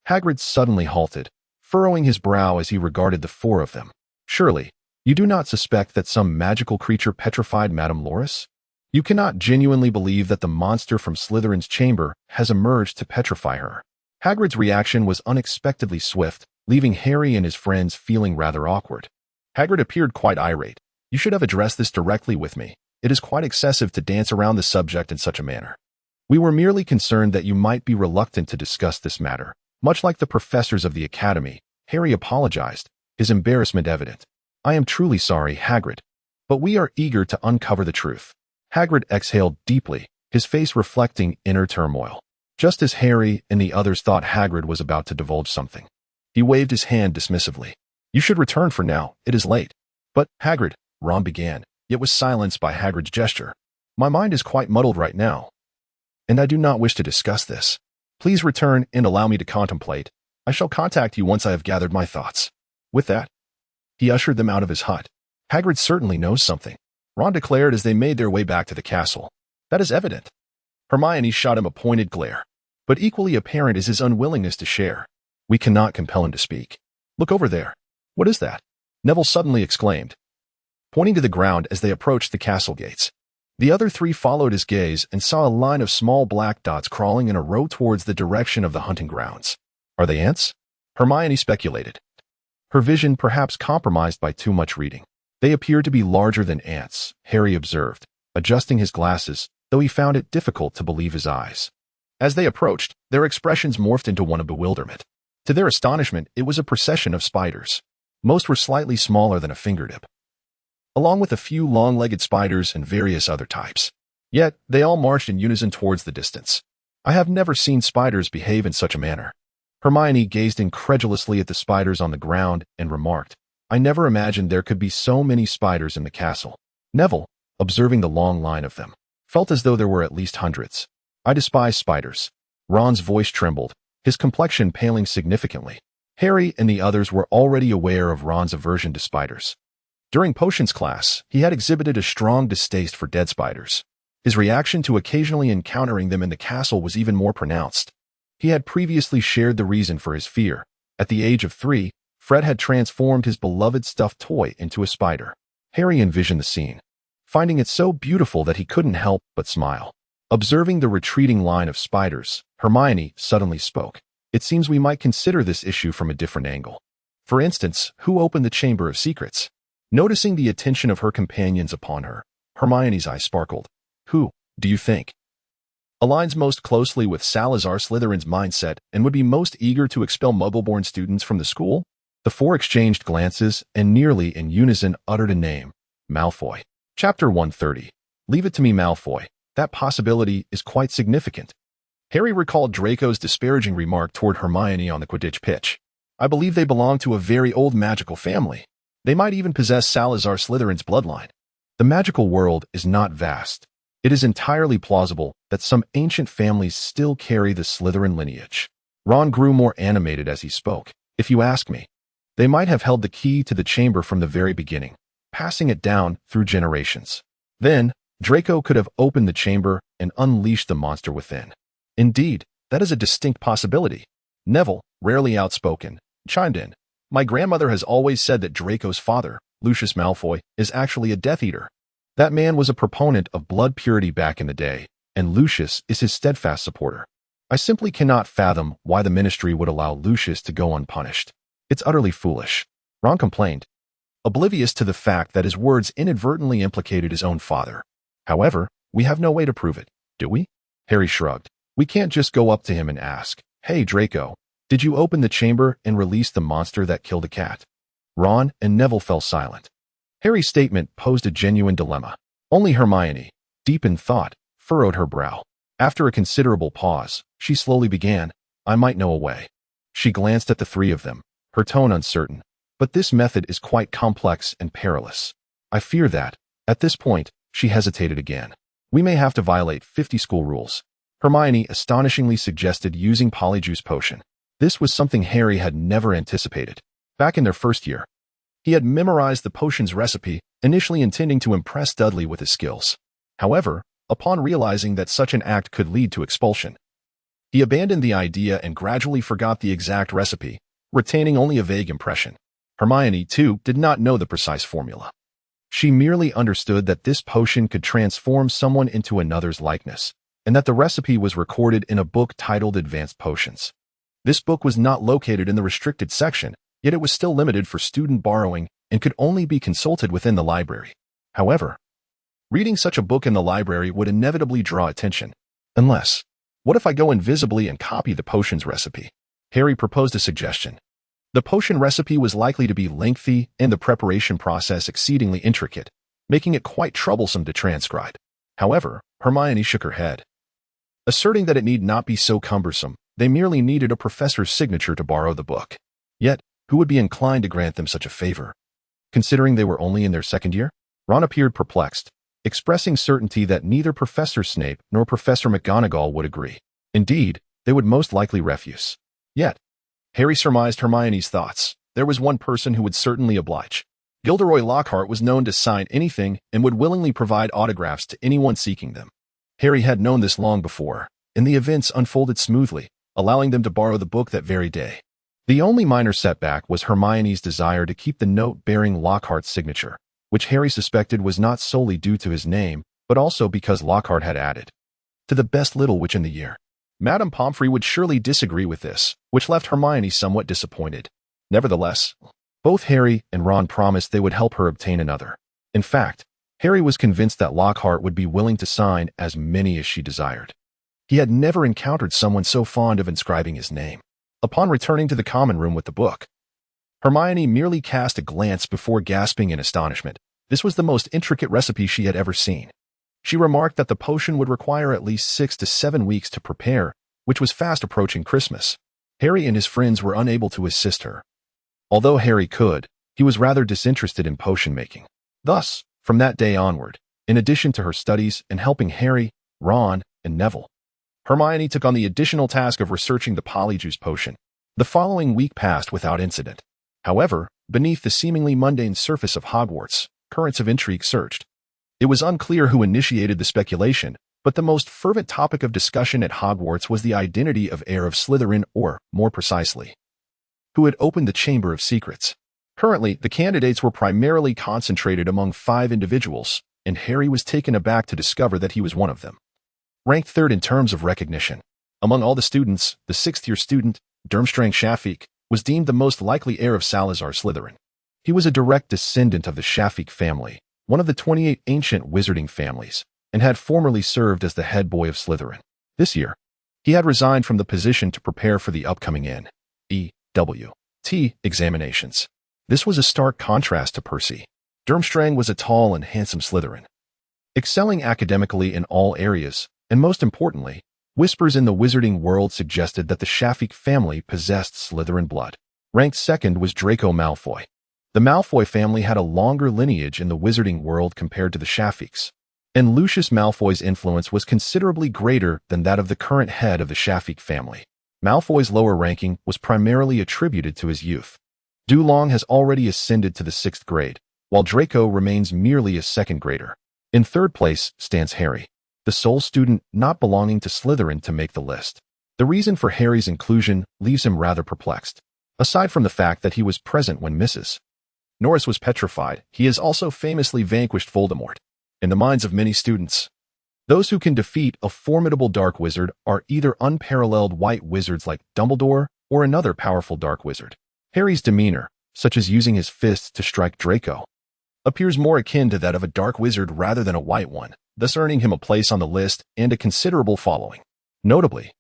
Hagrid suddenly halted, furrowing his brow as he regarded the four of them. Surely, you do not suspect that some magical creature petrified Madame Loris? You cannot genuinely believe that the monster from Slytherin's chamber has emerged to petrify her. Hagrid's reaction was unexpectedly swift, leaving Harry and his friends feeling rather awkward. Hagrid appeared quite irate. You should have addressed this directly with me. It is quite excessive to dance around the subject in such a manner. We were merely concerned that you might be reluctant to discuss this matter. Much like the professors of the academy, Harry apologized, his embarrassment evident. I am truly sorry, Hagrid. But we are eager to uncover the truth. Hagrid exhaled deeply, his face reflecting inner turmoil. Just as Harry and the others thought Hagrid was about to divulge something. He waved his hand dismissively. You should return for now, it is late. But, Hagrid, Ron began, yet was silenced by Hagrid's gesture. My mind is quite muddled right now, and I do not wish to discuss this. Please return and allow me to contemplate. I shall contact you once I have gathered my thoughts. With that, he ushered them out of his hut. Hagrid certainly knows something, Ron declared as they made their way back to the castle. That is evident. Hermione shot him a pointed glare. But equally apparent is his unwillingness to share. We cannot compel him to speak. Look over there. What is that? Neville suddenly exclaimed, pointing to the ground as they approached the castle gates. The other three followed his gaze and saw a line of small black dots crawling in a row towards the direction of the hunting grounds. Are they ants? Hermione speculated, her vision perhaps compromised by too much reading. They appeared to be larger than ants, Harry observed, adjusting his glasses, though he found it difficult to believe his eyes. As they approached, their expressions morphed into one of bewilderment. To their astonishment, it was a procession of spiders. Most were slightly smaller than a fingertip, along with a few long-legged spiders and various other types. Yet, they all marched in unison towards the distance. I have never seen spiders behave in such a manner. Hermione gazed incredulously at the spiders on the ground and remarked, I never imagined there could be so many spiders in the castle. Neville, observing the long line of them, felt as though there were at least hundreds. I despise spiders. Ron's voice trembled, his complexion paling significantly. Harry and the others were already aware of Ron's aversion to spiders. During potions class, he had exhibited a strong distaste for dead spiders. His reaction to occasionally encountering them in the castle was even more pronounced. He had previously shared the reason for his fear. At the age of 3, Fred had transformed his beloved stuffed toy into a spider. Harry envisioned the scene, finding it so beautiful that he couldn't help but smile. Observing the retreating line of spiders, Hermione suddenly spoke. It seems we might consider this issue from a different angle. For instance, who opened the Chamber of Secrets? Noticing the attention of her companions upon her, Hermione's eyes sparkled. Who, do you think, aligns most closely with Salazar Slytherin's mindset and would be most eager to expel Muggle-born students from the school? The four exchanged glances and nearly in unison uttered a name, Malfoy. Chapter 130. Leave it to me, Malfoy. That possibility is quite significant. Harry recalled Draco's disparaging remark toward Hermione on the Quidditch pitch. I believe they belong to a very old magical family. They might even possess Salazar Slytherin's bloodline. The magical world is not vast. It is entirely plausible that some ancient families still carry the Slytherin lineage. Ron grew more animated as he spoke. If you ask me, they might have held the key to the chamber from the very beginning, passing it down through generations. Then, Draco could have opened the chamber and unleashed the monster within. Indeed, that is a distinct possibility. Neville, rarely outspoken, chimed in. My grandmother has always said that Draco's father, Lucius Malfoy, is actually a Death Eater. That man was a proponent of blood purity back in the day, and Lucius is his steadfast supporter. I simply cannot fathom why the Ministry would allow Lucius to go unpunished. It's utterly foolish. Ron complained, oblivious to the fact that his words inadvertently implicated his own father. However, we have no way to prove it, do we? Harry shrugged. We can't just go up to him and ask, Hey Draco, did you open the chamber and release the monster that killed a cat? Ron and Neville fell silent. Harry's statement posed a genuine dilemma. Only Hermione, deep in thought, furrowed her brow. After a considerable pause, she slowly began, I might know a way. She glanced at the three of them, her tone uncertain. But this method is quite complex and perilous. I fear that, at this point, she hesitated again. We may have to violate 50 school rules. Hermione astonishingly suggested using Polyjuice Potion. This was something Harry had never anticipated. Back in their first year, he had memorized the potion's recipe, initially intending to impress Dudley with his skills. However, upon realizing that such an act could lead to expulsion, he abandoned the idea and gradually forgot the exact recipe, retaining only a vague impression. Hermione, too, did not know the precise formula. She merely understood that this potion could transform someone into another's likeness, and that the recipe was recorded in a book titled Advanced Potions. This book was not located in the restricted section, yet it was still limited for student borrowing and could only be consulted within the library. However, reading such a book in the library would inevitably draw attention. Unless, what if I go invisibly and copy the potion's recipe? Harry proposed a suggestion. The potion recipe was likely to be lengthy and the preparation process exceedingly intricate, making it quite troublesome to transcribe. However, Hermione shook her head, asserting that it need not be so cumbersome. They merely needed a professor's signature to borrow the book. Yet, who would be inclined to grant them such a favor? Considering they were only in their second year? Ron appeared perplexed, expressing certainty that neither Professor Snape nor Professor McGonagall would agree. Indeed, they would most likely refuse. Yet, Harry surmised Hermione's thoughts. There was one person who would certainly oblige. Gilderoy Lockhart was known to sign anything and would willingly provide autographs to anyone seeking them. Harry had known this long before, and the events unfolded smoothly, allowing them to borrow the book that very day. The only minor setback was Hermione's desire to keep the note bearing Lockhart's signature, which Harry suspected was not solely due to his name, but also because Lockhart had added, "To the best little witch in the year." Madame Pomfrey would surely disagree with this, which left Hermione somewhat disappointed. Nevertheless, both Harry and Ron promised they would help her obtain another. In fact, Harry was convinced that Lockhart would be willing to sign as many as she desired. He had never encountered someone so fond of inscribing his name. Upon returning to the common room with the book, Hermione merely cast a glance before gasping in astonishment. This was the most intricate recipe she had ever seen. She remarked that the potion would require at least 6 to 7 weeks to prepare, which was fast approaching Christmas. Harry and his friends were unable to assist her. Although Harry could, he was rather disinterested in potion making. Thus, from that day onward, in addition to her studies and helping Harry, Ron, and Neville, Hermione took on the additional task of researching the Polyjuice potion. The following week passed without incident. However, beneath the seemingly mundane surface of Hogwarts, currents of intrigue surged. It was unclear who initiated the speculation, but the most fervent topic of discussion at Hogwarts was the identity of heir of Slytherin, or, more precisely, who had opened the Chamber of Secrets. Currently, the candidates were primarily concentrated among 5 individuals, and Harry was taken aback to discover that he was one of them. Ranked third in terms of recognition. Among all the students, the 6th-year student, Durmstrang Shafik, was deemed the most likely heir of Salazar Slytherin. He was a direct descendant of the Shafik family, one of the 28 ancient wizarding families, and had formerly served as the head boy of Slytherin. This year, he had resigned from the position to prepare for the upcoming N.E.W.T. examinations. This was a stark contrast to Percy. Durmstrang was a tall and handsome Slytherin, excelling academically in all areas, and most importantly, whispers in the wizarding world suggested that the Shafik family possessed Slytherin blood. Ranked second was Draco Malfoy. The Malfoy family had a longer lineage in the wizarding world compared to the Shafiks, and Lucius Malfoy's influence was considerably greater than that of the current head of the Shafik family. Malfoy's lower ranking was primarily attributed to his youth. Dulong has already ascended to the 6th grade, while Draco remains merely a 2nd grader. In third place stands Harry, the sole student not belonging to Slytherin to make the list. The reason for Harry's inclusion leaves him rather perplexed. Aside from the fact that he was present when Mrs. Norris was petrified, he has also famously vanquished Voldemort. In the minds of many students, those who can defeat a formidable dark wizard are either unparalleled white wizards like Dumbledore or another powerful dark wizard. Harry's demeanor, such as using his fists to strike Draco, appears more akin to that of a dark wizard rather than a white one, thus earning him a place on the list and a considerable following. Notably,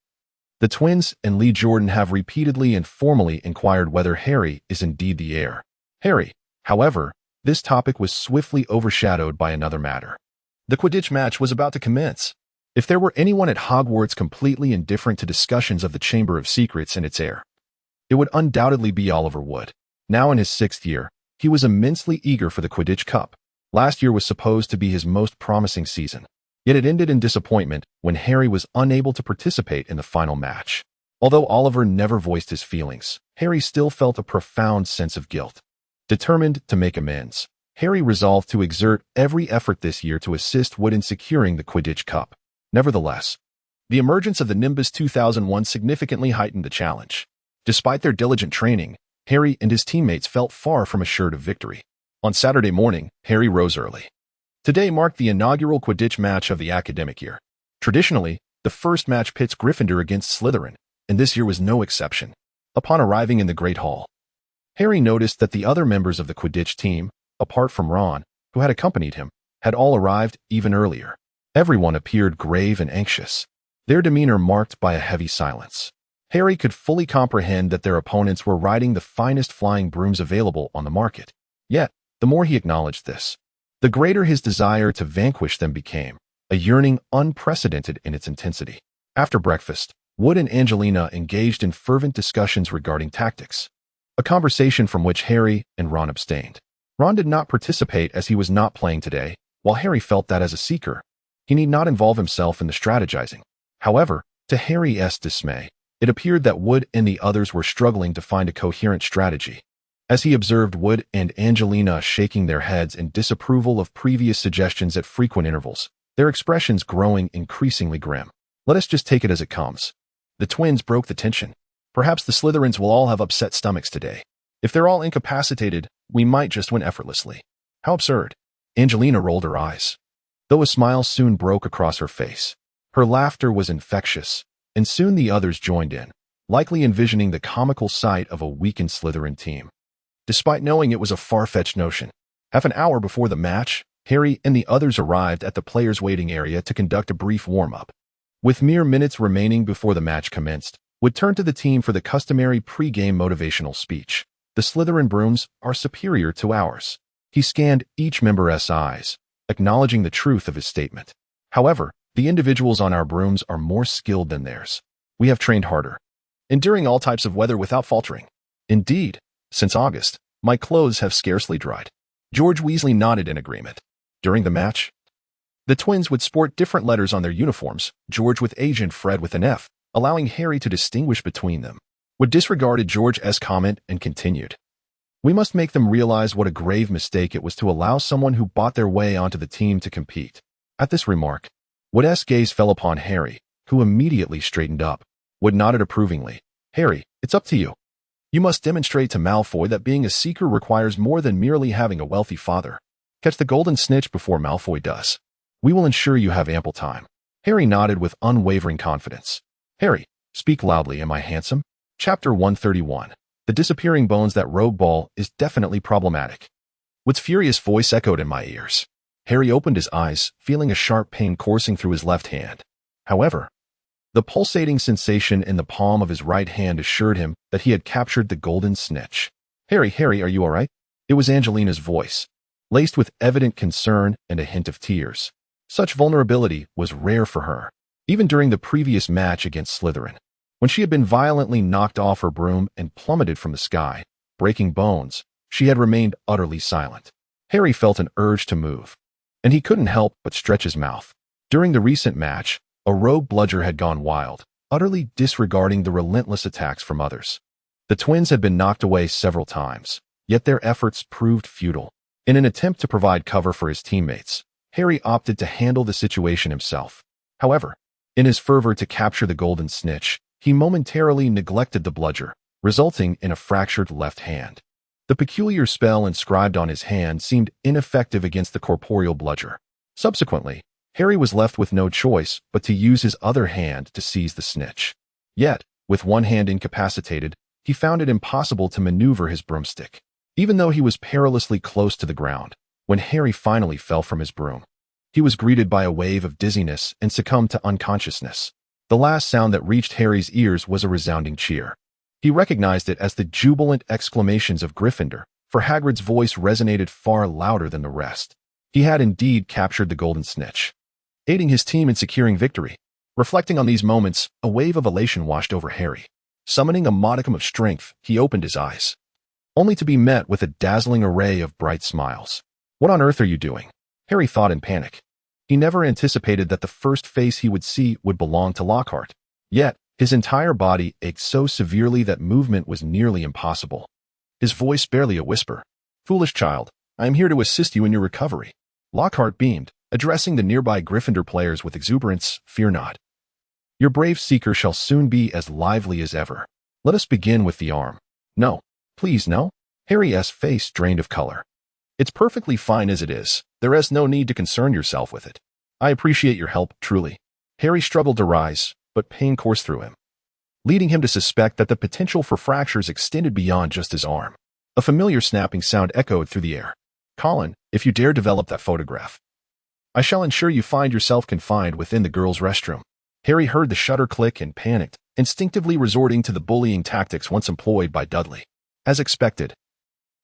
the twins and Lee Jordan have repeatedly and formally inquired whether Harry is indeed the heir. Harry, however, this topic was swiftly overshadowed by another matter. The Quidditch match was about to commence. If there were anyone at Hogwarts completely indifferent to discussions of the Chamber of Secrets and its heir, it would undoubtedly be Oliver Wood. Now in his 6th year, he was immensely eager for the Quidditch Cup. Last year was supposed to be his most promising season, yet it ended in disappointment when Harry was unable to participate in the final match. Although Oliver never voiced his feelings, Harry still felt a profound sense of guilt. Determined to make amends, Harry resolved to exert every effort this year to assist Wood in securing the Quidditch Cup. Nevertheless, the emergence of the Nimbus 2001 significantly heightened the challenge. Despite their diligent training, Harry and his teammates felt far from assured of victory. On Saturday morning, Harry rose early. Today marked the inaugural Quidditch match of the academic year. Traditionally, the first match pits Gryffindor against Slytherin, and this year was no exception. Upon arriving in the Great Hall, Harry noticed that the other members of the Quidditch team, apart from Ron, who had accompanied him, had all arrived even earlier. Everyone appeared grave and anxious, their demeanor marked by a heavy silence. Harry could fully comprehend that their opponents were riding the finest flying brooms available on the market. Yet, the more he acknowledged this, the greater his desire to vanquish them became, a yearning unprecedented in its intensity. After breakfast, Wood and Angelina engaged in fervent discussions regarding tactics, a conversation from which Harry and Ron abstained. Ron did not participate as he was not playing today, while Harry felt that as a seeker, he need not involve himself in the strategizing. However, to Harry's dismay, it appeared that Wood and the others were struggling to find a coherent strategy. As he observed Wood and Angelina shaking their heads in disapproval of previous suggestions at frequent intervals, their expressions growing increasingly grim. Let us just take it as it comes. The twins broke the tension. Perhaps the Slytherins will all have upset stomachs today. If they're all incapacitated, we might just win effortlessly. How absurd. Angelina rolled her eyes, though a smile soon broke across her face. Her laughter was infectious, and soon the others joined in, likely envisioning the comical sight of a weakened Slytherin team. Despite knowing it was a far-fetched notion, half an hour before the match, Harry and the others arrived at the players' waiting area to conduct a brief warm-up. With mere minutes remaining before the match commenced, Wood turned to the team for the customary pre-game motivational speech. The Slytherin brooms are superior to ours. He scanned each member's eyes, acknowledging the truth of his statement. However, the individuals on our brooms are more skilled than theirs. We have trained harder, enduring all types of weather without faltering. Indeed, since August, my clothes have scarcely dried. George Weasley nodded in agreement. During the match, the twins would sport different letters on their uniforms, George with H and Fred with an F, allowing Harry to distinguish between them. Wood disregarded George's comment and continued. We must make them realize what a grave mistake it was to allow someone who bought their way onto the team to compete. At this remark, Wood's gaze fell upon Harry, who immediately straightened up. Wood nodded approvingly. Harry, it's up to you. You must demonstrate to Malfoy that being a seeker requires more than merely having a wealthy father. Catch the golden snitch before Malfoy does. We will ensure you have ample time. Harry nodded with unwavering confidence. Harry, speak loudly, am I handsome? Chapter 131. The disappearing bones. That rogue ball is definitely problematic. Wood's furious voice echoed in my ears. Harry opened his eyes, feeling a sharp pain coursing through his left hand. However, the pulsating sensation in the palm of his right hand assured him that he had captured the golden snitch. Harry, are you all right? It was Angelina's voice, laced with evident concern and a hint of tears. Such vulnerability was rare for her, even during the previous match against Slytherin, when she had been violently knocked off her broom and plummeted from the sky, breaking bones. She had remained utterly silent. Harry felt an urge to move, and he couldn't help but stretch his mouth. During the recent match, a rogue bludger had gone wild, utterly disregarding the relentless attacks from others. The twins had been knocked away several times, yet their efforts proved futile. In an attempt to provide cover for his teammates, Harry opted to handle the situation himself. However, in his fervor to capture the golden snitch, he momentarily neglected the bludger, resulting in a fractured left hand. The peculiar spell inscribed on his hand seemed ineffective against the corporeal bludger. Subsequently, Harry was left with no choice but to use his other hand to seize the snitch. Yet, with one hand incapacitated, he found it impossible to maneuver his broomstick, even though he was perilously close to the ground. When Harry finally fell from his broom, he was greeted by a wave of dizziness and succumbed to unconsciousness. The last sound that reached Harry's ears was a resounding cheer. He recognized it as the jubilant exclamations of Gryffindor, for Hagrid's voice resonated far louder than the rest. He had indeed captured the golden snitch, aiding his team in securing victory. Reflecting on these moments, a wave of elation washed over Harry. Summoning a modicum of strength, he opened his eyes, only to be met with a dazzling array of bright smiles. What on earth are you doing? Harry thought in panic. He never anticipated that the first face he would see would belong to Lockhart. Yet, his entire body ached so severely that movement was nearly impossible. His voice barely a whisper. Foolish child, I am here to assist you in your recovery. Lockhart beamed, addressing the nearby Gryffindor players with exuberance. Fear not. Your brave seeker shall soon be as lively as ever. Let us begin with the arm. No, Please, no. Harry's face drained of color. It's perfectly fine as it is. There is no need to concern yourself with it. I appreciate your help, truly. Harry struggled to rise, but pain coursed through him, leading him to suspect that the potential for fractures extended beyond just his arm. A familiar snapping sound echoed through the air. Colin, if you dare develop that photograph, I shall ensure you find yourself confined within the girls' restroom. Harry heard the shutter click and panicked, instinctively resorting to the bullying tactics once employed by Dudley. As expected,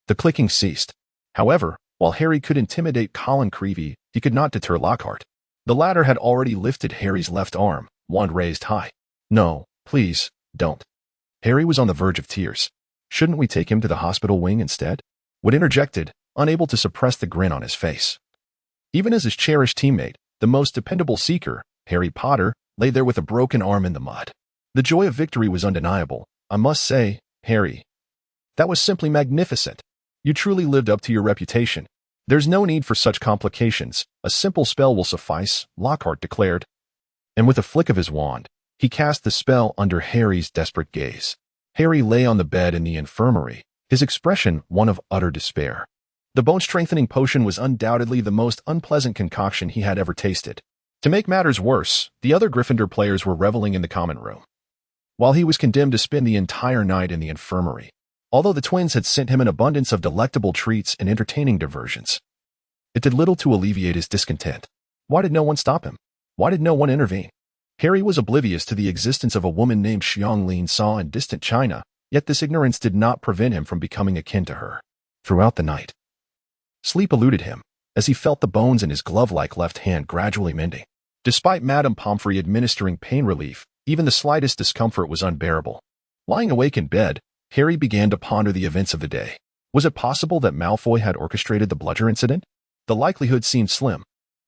the clicking ceased. However, while Harry could intimidate Colin Creevey, he could not deter Lockhart. The latter had already lifted Harry's left arm, wand raised high. No, please, don't. Harry was on the verge of tears. Shouldn't we take him to the hospital wing instead? Wood interjected, unable to suppress the grin on his face. Even as his cherished teammate, the most dependable seeker, Harry Potter, lay there with a broken arm in the mud. The joy of victory was undeniable. I must say, Harry, that was simply magnificent. You truly lived up to your reputation. There's no need for such complications. A simple spell will suffice, Lockhart declared. And with a flick of his wand, he cast the spell under Harry's desperate gaze. Harry lay on the bed in the infirmary, his expression one of utter despair. The bone-strengthening potion was undoubtedly the most unpleasant concoction he had ever tasted. To make matters worse, the other Gryffindor players were reveling in the common room, while he was condemned to spend the entire night in the infirmary. Although the twins had sent him an abundance of delectable treats and entertaining diversions, it did little to alleviate his discontent. Why did no one stop him? Why did no one intervene? Harry was oblivious to the existence of a woman named Xianglin Sa in distant China, yet this ignorance did not prevent him from becoming akin to her. Throughout the night, sleep eluded him, as he felt the bones in his glove-like left hand gradually mending. Despite Madame Pomfrey administering pain relief, even the slightest discomfort was unbearable. Lying awake in bed, Harry began to ponder the events of the day. Was it possible that Malfoy had orchestrated the bludger incident? The likelihood seemed slim.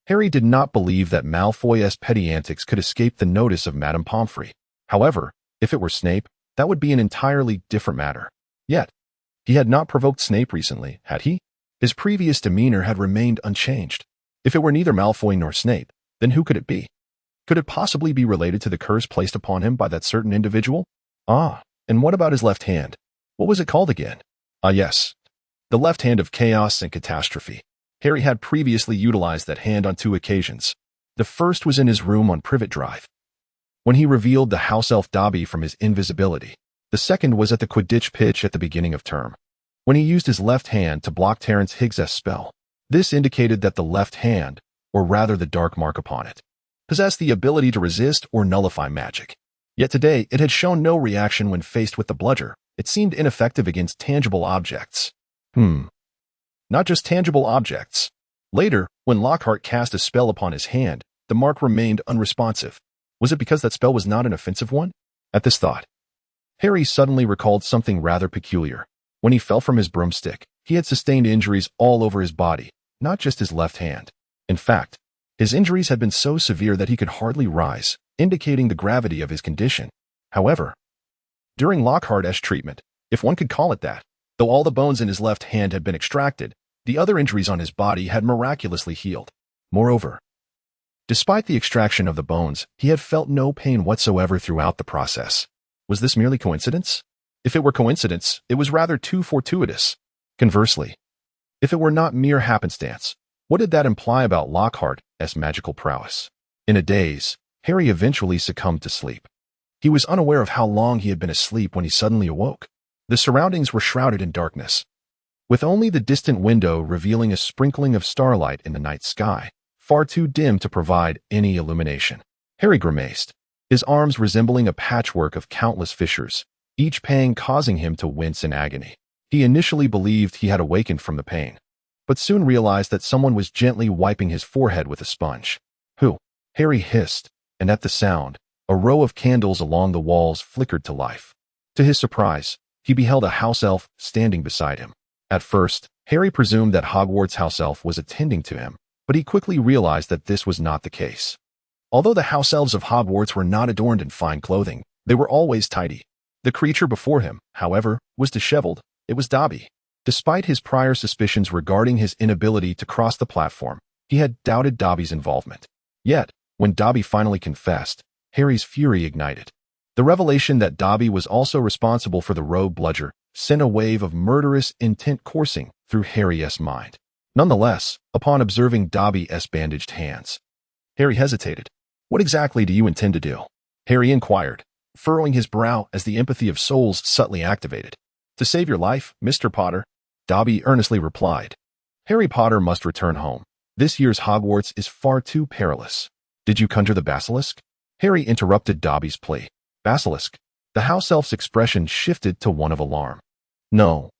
Harry did not believe that Malfoy's petty antics could escape the notice of Madame Pomfrey. However, if it were Snape, that would be an entirely different matter. Yet, he had not provoked Snape recently, had he? His previous demeanor had remained unchanged. If it were neither Malfoy nor Snape, then who could it be? Could it possibly be related to the curse placed upon him by that certain individual? Ah, and what about his left hand? What was it called again? Ah, yes. The left hand of chaos and catastrophe. Harry had previously utilized that hand on 2 occasions. The first was in his room on Privet Drive, when he revealed the house elf Dobby from his invisibility. The second was at the Quidditch pitch at the beginning of term, when he used his left hand to block Terence Higgs' spell. This indicated that the left hand, or rather the dark mark upon it, possessed the ability to resist or nullify magic. Yet today, it had shown no reaction when faced with the bludger. It seemed ineffective against tangible objects. Not just tangible objects. Later, when Lockhart cast a spell upon his hand, the mark remained unresponsive. Was it because that spell was not an offensive one? At this thought, Harry suddenly recalled something rather peculiar. When he fell from his broomstick, he had sustained injuries all over his body, not just his left hand. In fact, his injuries had been so severe that he could hardly rise, indicating the gravity of his condition. However, during Lockhart's treatment, if one could call it that, though all the bones in his left hand had been extracted, the other injuries on his body had miraculously healed. Moreover, despite the extraction of the bones, he had felt no pain whatsoever throughout the process. Was this merely coincidence? If it were coincidence, it was rather too fortuitous. Conversely, if it were not mere happenstance, what did that imply about Lockhart's magical prowess? In a daze, Harry eventually succumbed to sleep. He was unaware of how long he had been asleep when he suddenly awoke. The surroundings were shrouded in darkness, with only the distant window revealing a sprinkling of starlight in the night sky, far too dim to provide any illumination. Harry grimaced, his arms resembling a patchwork of countless fissures, each pang causing him to wince in agony. He initially believed he had awakened from the pain, but soon realized that someone was gently wiping his forehead with a sponge. Who? Harry hissed, and at the sound, a row of candles along the walls flickered to life. To his surprise, he beheld a house elf standing beside him. At first, Harry presumed that Hogwarts house elf was attending to him, but he quickly realized that this was not the case. Although the house elves of Hogwarts were not adorned in fine clothing, they were always tidy. The creature before him, however, was disheveled. It was Dobby. Despite his prior suspicions regarding his inability to cross the platform, he had doubted Dobby's involvement. Yet, when Dobby finally confessed, Harry's fury ignited. The revelation that Dobby was also responsible for the rogue bludger sent a wave of murderous intent coursing through Harry's mind. Nonetheless, upon observing Dobby's bandaged hands, Harry hesitated. "What exactly do you intend to do?" Harry inquired, furrowing his brow as the empathy of souls subtly activated. "To save your life, Mr. Potter," Dobby earnestly replied. "Harry Potter must return home. This year's Hogwarts is far too perilous." "Did you conjure the basilisk?" Harry interrupted Dobby's plea. "Basilisk?" The house elf's expression shifted to one of alarm. No.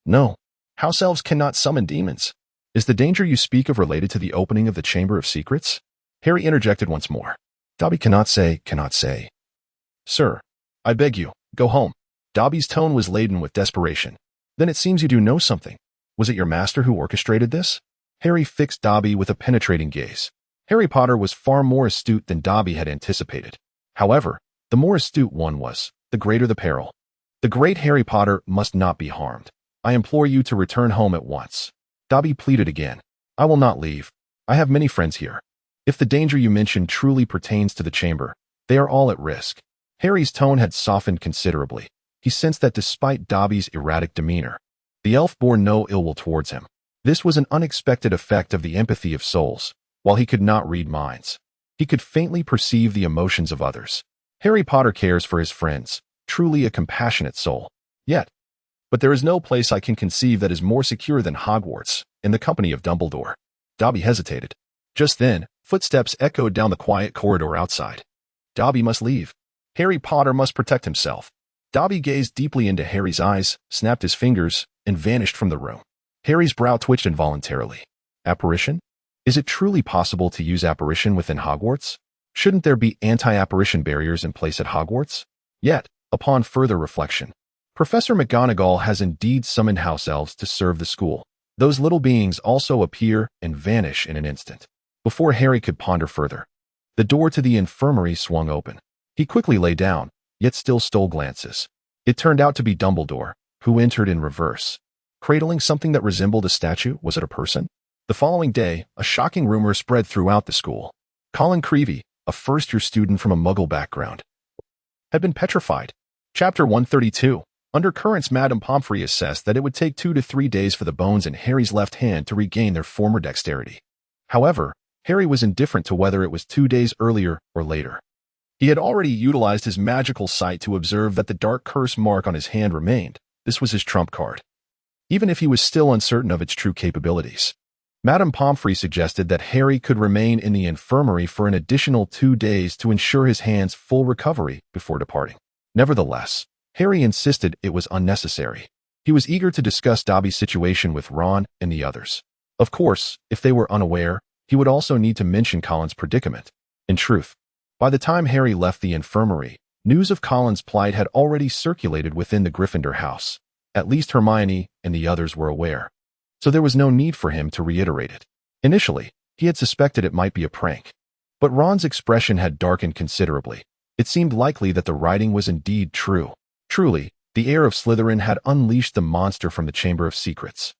House elves cannot summon demons. Is the danger you speak of related to the opening of the Chamber of Secrets?" Harry interjected once more. Dobby cannot say. "Sir, I beg you, go home." Dobby's tone was laden with desperation. "Then it seems you do know something. Was it your master who orchestrated this?" Harry fixed Dobby with a penetrating gaze. Harry Potter was far more astute than Dobby had anticipated. However, the more astute one was, the greater the peril. "The great Harry Potter must not be harmed. I implore you to return home at once." Dobby pleaded again. "I will not leave. I have many friends here. If the danger you mentioned truly pertains to the chamber, they are all at risk." Harry's tone had softened considerably. He sensed that despite Dobby's erratic demeanor, the elf bore no ill will towards him. This was an unexpected effect of the empathy of souls. While he could not read minds, he could faintly perceive the emotions of others. Harry Potter cares for his friends, truly a compassionate soul. But there is no place I can conceive that is more secure than Hogwarts, in the company of Dumbledore. Dobby hesitated. Just then, footsteps echoed down the quiet corridor outside. Dobby must leave. Harry Potter must protect himself. Dobby gazed deeply into Harry's eyes, snapped his fingers, and vanished from the room. Harry's brow twitched involuntarily. Apparition? Is it truly possible to use apparition within Hogwarts? Shouldn't there be anti-apparition barriers in place at Hogwarts? Yet, upon further reflection, Professor McGonagall has indeed summoned house elves to serve the school. Those little beings also appear and vanish in an instant. Before Harry could ponder further, the door to the infirmary swung open. He quickly lay down, yet still stole glances. It turned out to be Dumbledore, who entered in reverse. Cradling something that resembled a statue, was it a person? The following day, a shocking rumor spread throughout the school. Colin Creevey, a first-year student from a Muggle background, had been petrified. Chapter 132. Undercurrents. Madame Pomfrey assessed that it would take 2 to 3 days for the bones in Harry's left hand to regain their former dexterity. However, Harry was indifferent to whether it was 2 days earlier or later. He had already utilized his magical sight to observe that the dark curse mark on his hand remained. This was his trump card, even if he was still uncertain of its true capabilities. Madame Pomfrey suggested that Harry could remain in the infirmary for an additional 2 days to ensure his hand's full recovery before departing. Nevertheless, Harry insisted it was unnecessary. He was eager to discuss Dobby's situation with Ron and the others. Of course, if they were unaware, he would also need to mention Colin's predicament. In truth, by the time Harry left the infirmary, news of Colin's plight had already circulated within the Gryffindor house. At least Hermione and the others were aware, so there was no need for him to reiterate it. Initially, he had suspected it might be a prank, but Ron's expression had darkened considerably. It seemed likely that the writing was indeed true. Truly, the heir of Slytherin had unleashed the monster from the Chamber of Secrets.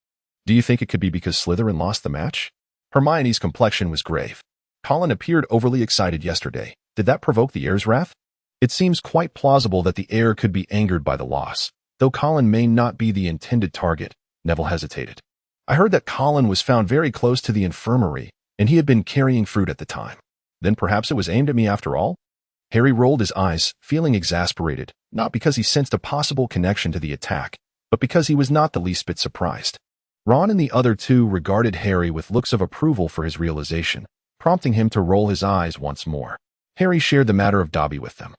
Do you think it could be because Slytherin lost the match? Hermione's complexion was grave. Colin appeared overly excited yesterday. Did that provoke the heir's wrath? It seems quite plausible that the heir could be angered by the loss, though Colin may not be the intended target. Neville hesitated. I heard that Colin was found very close to the infirmary, and he had been carrying fruit at the time. Then perhaps it was aimed at me after all? Harry rolled his eyes, feeling exasperated, not because he sensed a possible connection to the attack, but because he was not the least bit surprised. Ron and the other two regarded Harry with looks of approval for his realization, prompting him to roll his eyes once more. Harry shared the matter of Dobby with them.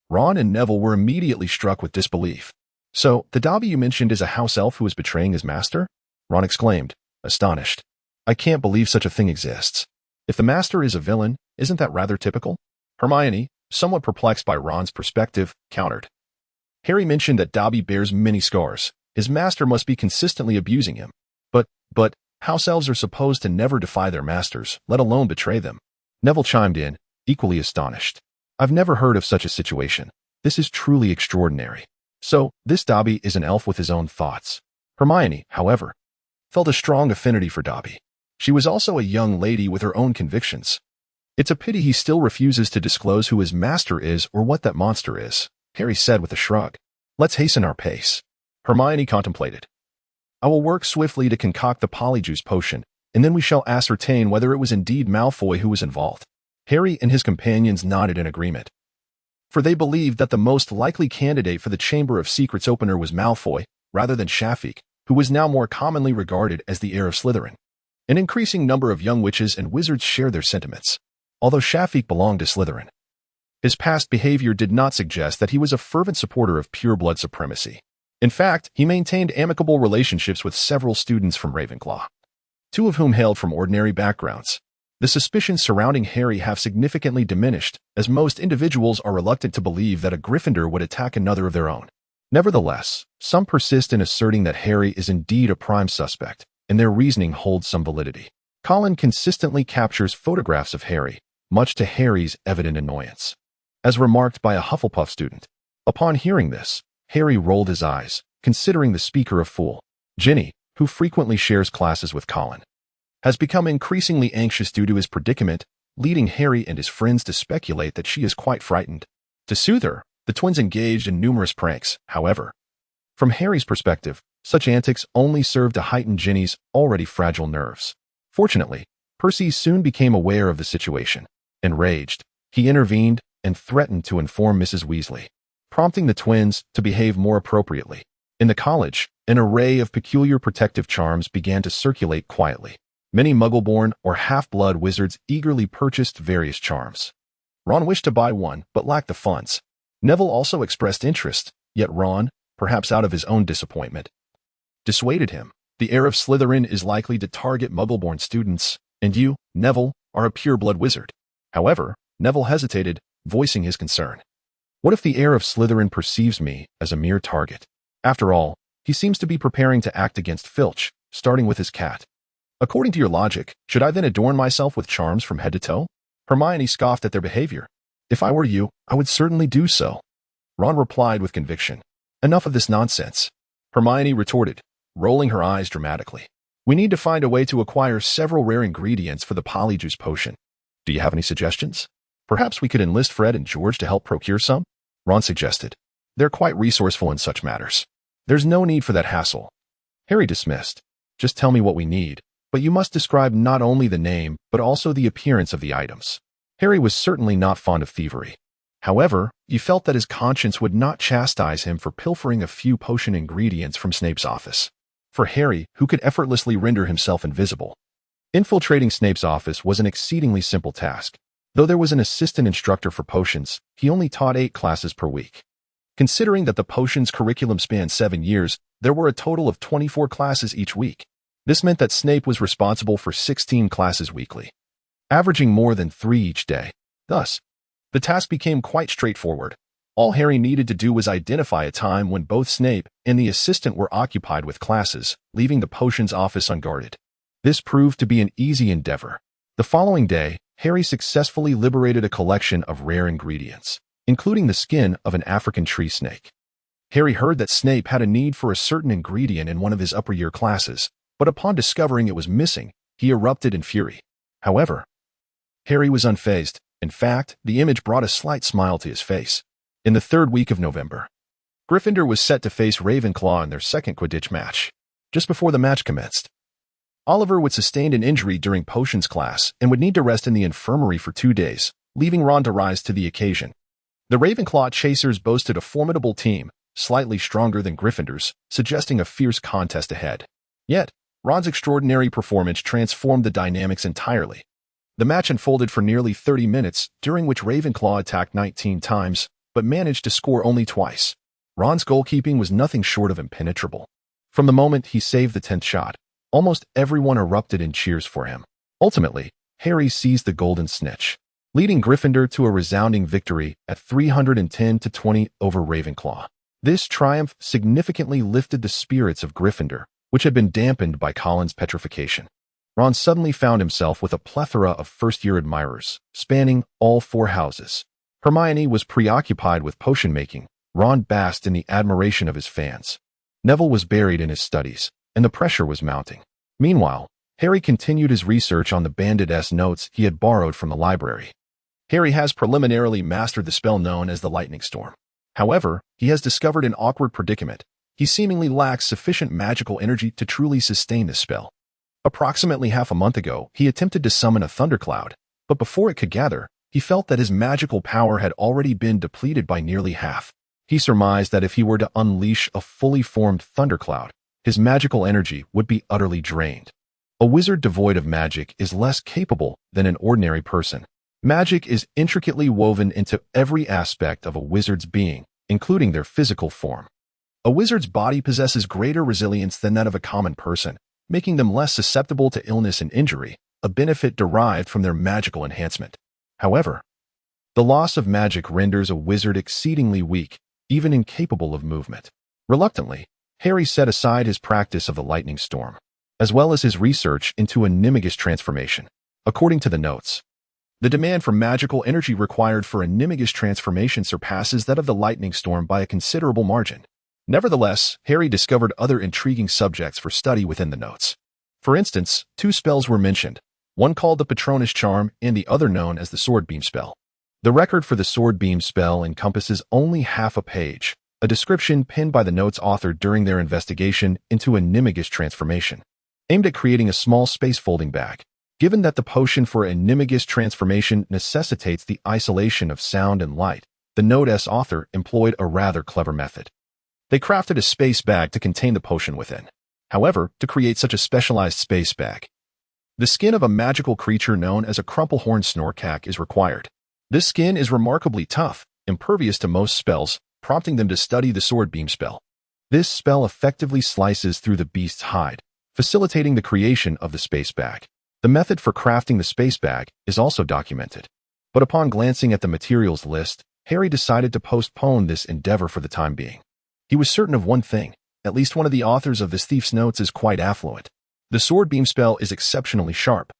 Ron and Neville were immediately struck with disbelief. So, the Dobby you mentioned is a house elf who is betraying his master? Ron exclaimed, astonished. I can't believe such a thing exists. If the master is a villain, isn't that rather typical? Hermione, somewhat perplexed by Ron's perspective, countered. Harry mentioned that Dobby bears many scars. His master must be consistently abusing him. But, house elves are supposed to never defy their masters, let alone betray them. Neville chimed in, equally astonished. I've never heard of such a situation. This is truly extraordinary. So, this Dobby is an elf with his own thoughts. Hermione, however, felt a strong affinity for Dobby. She was also a young lady with her own convictions. It's a pity he still refuses to disclose who his master is or what that monster is, Harry said with a shrug. Let's hasten our pace. Hermione contemplated. I will work swiftly to concoct the polyjuice potion, and then we shall ascertain whether it was indeed Malfoy who was involved. Harry and his companions nodded in agreement, for they believed that the most likely candidate for the Chamber of Secrets opener was Malfoy, rather than Shafik, who was now more commonly regarded as the heir of Slytherin. An increasing number of young witches and wizards share their sentiments, although Shafik belonged to Slytherin. His past behavior did not suggest that he was a fervent supporter of pure-blood supremacy. In fact, he maintained amicable relationships with several students from Ravenclaw, two of whom hailed from ordinary backgrounds. The suspicions surrounding Harry have significantly diminished, as most individuals are reluctant to believe that a Gryffindor would attack another of their own. Nevertheless, some persist in asserting that Harry is indeed a prime suspect, and their reasoning holds some validity. Colin consistently captures photographs of Harry, much to Harry's evident annoyance, as remarked by a Hufflepuff student. Upon hearing this, Harry rolled his eyes, considering the speaker a fool. Ginny, who frequently shares classes with Colin, has become increasingly anxious due to his predicament, leading Harry and his friends to speculate that she is quite frightened. To soothe her, the twins engaged in numerous pranks, however. From Harry's perspective, such antics only served to heighten Ginny's already fragile nerves. Fortunately, Percy soon became aware of the situation. Enraged, he intervened and threatened to inform Mrs. Weasley, prompting the twins to behave more appropriately. In the college, an array of peculiar protective charms began to circulate quietly. Many Muggle-born or half-blood wizards eagerly purchased various charms. Ron wished to buy one, but lacked the funds. Neville also expressed interest, yet Ron, perhaps out of his own disappointment, dissuaded him. The heir of Slytherin is likely to target Muggle-born students, and you, Neville, are a pure-blood wizard. However, Neville hesitated, voicing his concern. What if the heir of Slytherin perceives me as a mere target? After all, he seems to be preparing to act against Filch, starting with his cat. According to your logic, should I then adorn myself with charms from head to toe? Hermione scoffed at their behavior. If I were you, I would certainly do so. Ron replied with conviction. Enough of this nonsense. Hermione retorted, rolling her eyes dramatically. We need to find a way to acquire several rare ingredients for the polyjuice potion. Do you have any suggestions? Perhaps we could enlist Fred and George to help procure some? Ron suggested. They're quite resourceful in such matters. There's no need for that hassle. Harry dismissed. Just tell me what we need, but you must describe not only the name, but also the appearance of the items. Harry was certainly not fond of thievery. However, he felt that his conscience would not chastise him for pilfering a few potion ingredients from Snape's office. For Harry, who could effortlessly render himself invisible, infiltrating Snape's office was an exceedingly simple task. Though there was an assistant instructor for potions, he only taught 8 classes per week. Considering that the potions curriculum spanned 7 years, there were a total of 24 classes each week. This meant that Snape was responsible for 16 classes weekly, averaging more than 3 each day. Thus, the task became quite straightforward. All Harry needed to do was identify a time when both Snape and the assistant were occupied with classes, leaving the potions office unguarded. This proved to be an easy endeavor. The following day, Harry successfully liberated a collection of rare ingredients, including the skin of an African tree snake. Harry heard that Snape had a need for a certain ingredient in one of his upper-year classes, but upon discovering it was missing, he erupted in fury. However, Harry was unfazed. In fact, the image brought a slight smile to his face. In the 3rd week of November, Gryffindor was set to face Ravenclaw in their second Quidditch match. Just before the match commenced, Oliver would sustain an injury during potions class and would need to rest in the infirmary for 2 days, leaving Ron to rise to the occasion. The Ravenclaw chasers boasted a formidable team, slightly stronger than Gryffindor's, suggesting a fierce contest ahead. Yet, Ron's extraordinary performance transformed the dynamics entirely. The match unfolded for nearly 30 minutes, during which Ravenclaw attacked 19 times, but managed to score only twice. Ron's goalkeeping was nothing short of impenetrable. From the moment he saved the 10th shot, almost everyone erupted in cheers for him. Ultimately, Harry seized the golden snitch, leading Gryffindor to a resounding victory at 310-20 over Ravenclaw. This triumph significantly lifted the spirits of Gryffindor, which had been dampened by Colin's petrification. Ron suddenly found himself with a plethora of first-year admirers, spanning all 4 houses. Hermione was preoccupied with potion-making. Ron basked in the admiration of his fans. Neville was buried in his studies, and the pressure was mounting. Meanwhile, Harry continued his research on the Bandit-S notes he had borrowed from the library. Harry has preliminarily mastered the spell known as the Lightning Storm. However, he has discovered an awkward predicament. he seemingly lacks sufficient magical energy to truly sustain this spell. Approximately half a month ago, he attempted to summon a thundercloud, but before it could gather, he felt that his magical power had already been depleted by nearly half. He surmised that if he were to unleash a fully formed thundercloud, his magical energy would be utterly drained. A wizard devoid of magic is less capable than an ordinary person. Magic is intricately woven into every aspect of a wizard's being, including their physical form. A wizard's body possesses greater resilience than that of a common person, making them less susceptible to illness and injury, a benefit derived from their magical enhancement. However, the loss of magic renders a wizard exceedingly weak, even incapable of movement. Reluctantly, Harry set aside his practice of the lightning storm, as well as his research into a Nimmagus transformation. According to the notes, the demand for magical energy required for a Nimmagus transformation surpasses that of the lightning storm by a considerable margin. Nevertheless, Harry discovered other intriguing subjects for study within the notes. For instance, 2 spells were mentioned, one called the Patronus Charm and the other known as the Sword Beam spell. The record for the Sword Beam spell encompasses only half a page, a description penned by the notes author during their investigation into a Nimmagus transformation, aimed at creating a small space-folding bag. Given that the potion for a Nimmagus transformation necessitates the isolation of sound and light, the note's author employed a rather clever method. They crafted a space bag to contain the potion within. However, to create such a specialized space bag, the skin of a magical creature known as a crumplehorn snorkack is required. This skin is remarkably tough, impervious to most spells, prompting them to study the Sword Beam spell. This spell effectively slices through the beast's hide, facilitating the creation of the space bag. The method for crafting the space bag is also documented. But upon glancing at the materials list, Harry decided to postpone this endeavor for the time being. He was certain of one thing: at least one of the authors of this thief's notes is quite affluent. The Sword Beam spell is exceptionally sharp,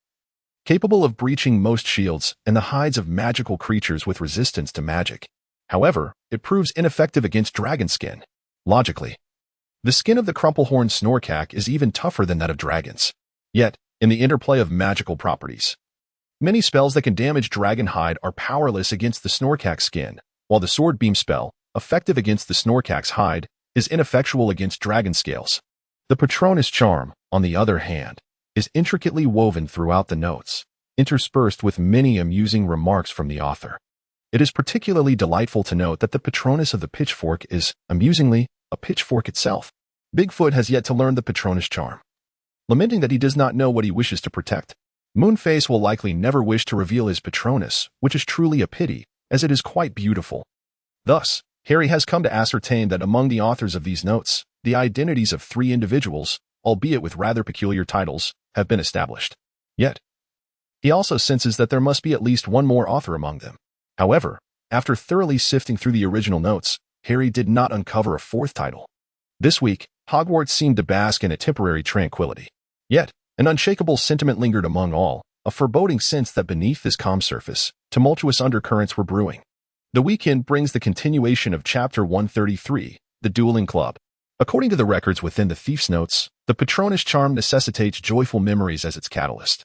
capable of breaching most shields and the hides of magical creatures with resistance to magic. However, it proves ineffective against dragon skin. Logically, the skin of the crumplehorn snorkack is even tougher than that of dragons. Yet, in the interplay of magical properties, many spells that can damage dragon hide are powerless against the snorkack skin, while the Sword Beam spell, effective against the snorkack's hide, is ineffectual against dragon scales. The Patronus Charm, on the other hand, is intricately woven throughout the notes, interspersed with many amusing remarks from the author. It is particularly delightful to note that the Patronus of the pitchfork is, amusingly, a pitchfork itself. Bigfoot has yet to learn the Patronus Charm, lamenting that he does not know what he wishes to protect. Moonface will likely never wish to reveal his Patronus, which is truly a pity, as it is quite beautiful. Thus, Harry has come to ascertain that among the authors of these notes, the identities of 3 individuals, albeit with rather peculiar titles, have been established. Yet, he also senses that there must be at least one more author among them. However, after thoroughly sifting through the original notes, Harry did not uncover a 4th title. This week, Hogwarts seemed to bask in a temporary tranquility. Yet, an unshakable sentiment lingered among all, a foreboding sense that beneath this calm surface, tumultuous undercurrents were brewing. The weekend brings the continuation of Chapter 133, The Dueling Club. According to the records within the thief's notes, the Patronus Charm necessitates joyful memories as its catalyst.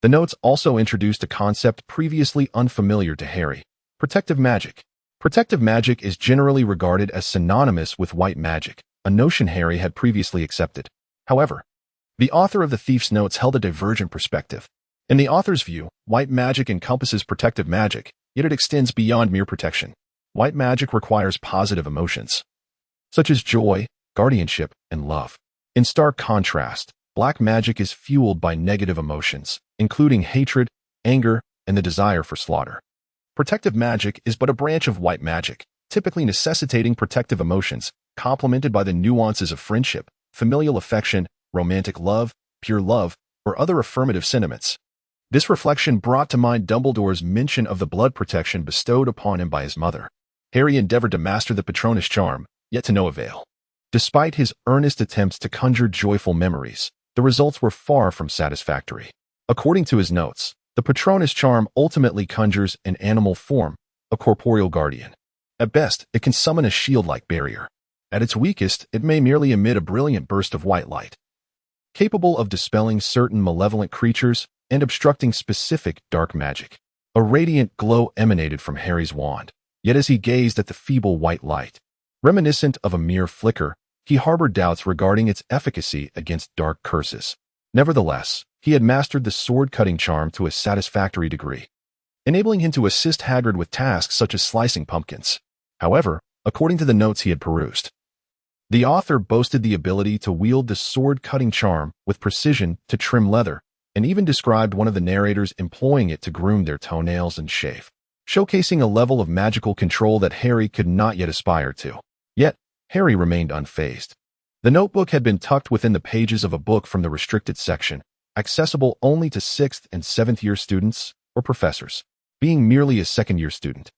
The notes also introduced a concept previously unfamiliar to Harry: protective magic. Protective magic is generally regarded as synonymous with white magic, a notion Harry had previously accepted. However, the author of the thief's notes held a divergent perspective. In the author's view, white magic encompasses protective magic, yet it extends beyond mere protection. White magic requires positive emotions, such as joy, guardianship, and love. In stark contrast, black magic is fueled by negative emotions, including hatred, anger, and the desire for slaughter. Protective magic is but a branch of white magic, typically necessitating protective emotions, complemented by the nuances of friendship, familial affection, romantic love, pure love, or other affirmative sentiments. This reflection brought to mind Dumbledore's mention of the blood protection bestowed upon him by his mother. Harry endeavored to master the Patronus Charm, yet to no avail. Despite his earnest attempts to conjure joyful memories, the results were far from satisfactory. According to his notes, the Patronus Charm ultimately conjures an animal form, a corporeal guardian. At best, it can summon a shield-like barrier. At its weakest, it may merely emit a brilliant burst of white light, capable of dispelling certain malevolent creatures and obstructing specific dark magic. A radiant glow emanated from Harry's wand, yet as he gazed at the feeble white light, reminiscent of a mere flicker, he harbored doubts regarding its efficacy against dark curses. Nevertheless, he had mastered the sword-cutting charm to a satisfactory degree, enabling him to assist Hagrid with tasks such as slicing pumpkins. However, according to the notes he had perused, the author boasted the ability to wield the sword-cutting charm with precision to trim leather, and even described one of the narrators employing it to groom their toenails and shave, showcasing a level of magical control that Harry could not yet aspire to. Yet, Harry remained unfazed. The notebook had been tucked within the pages of a book from the restricted section, accessible only to 6th and 7th year students or professors. Being merely a second-year student,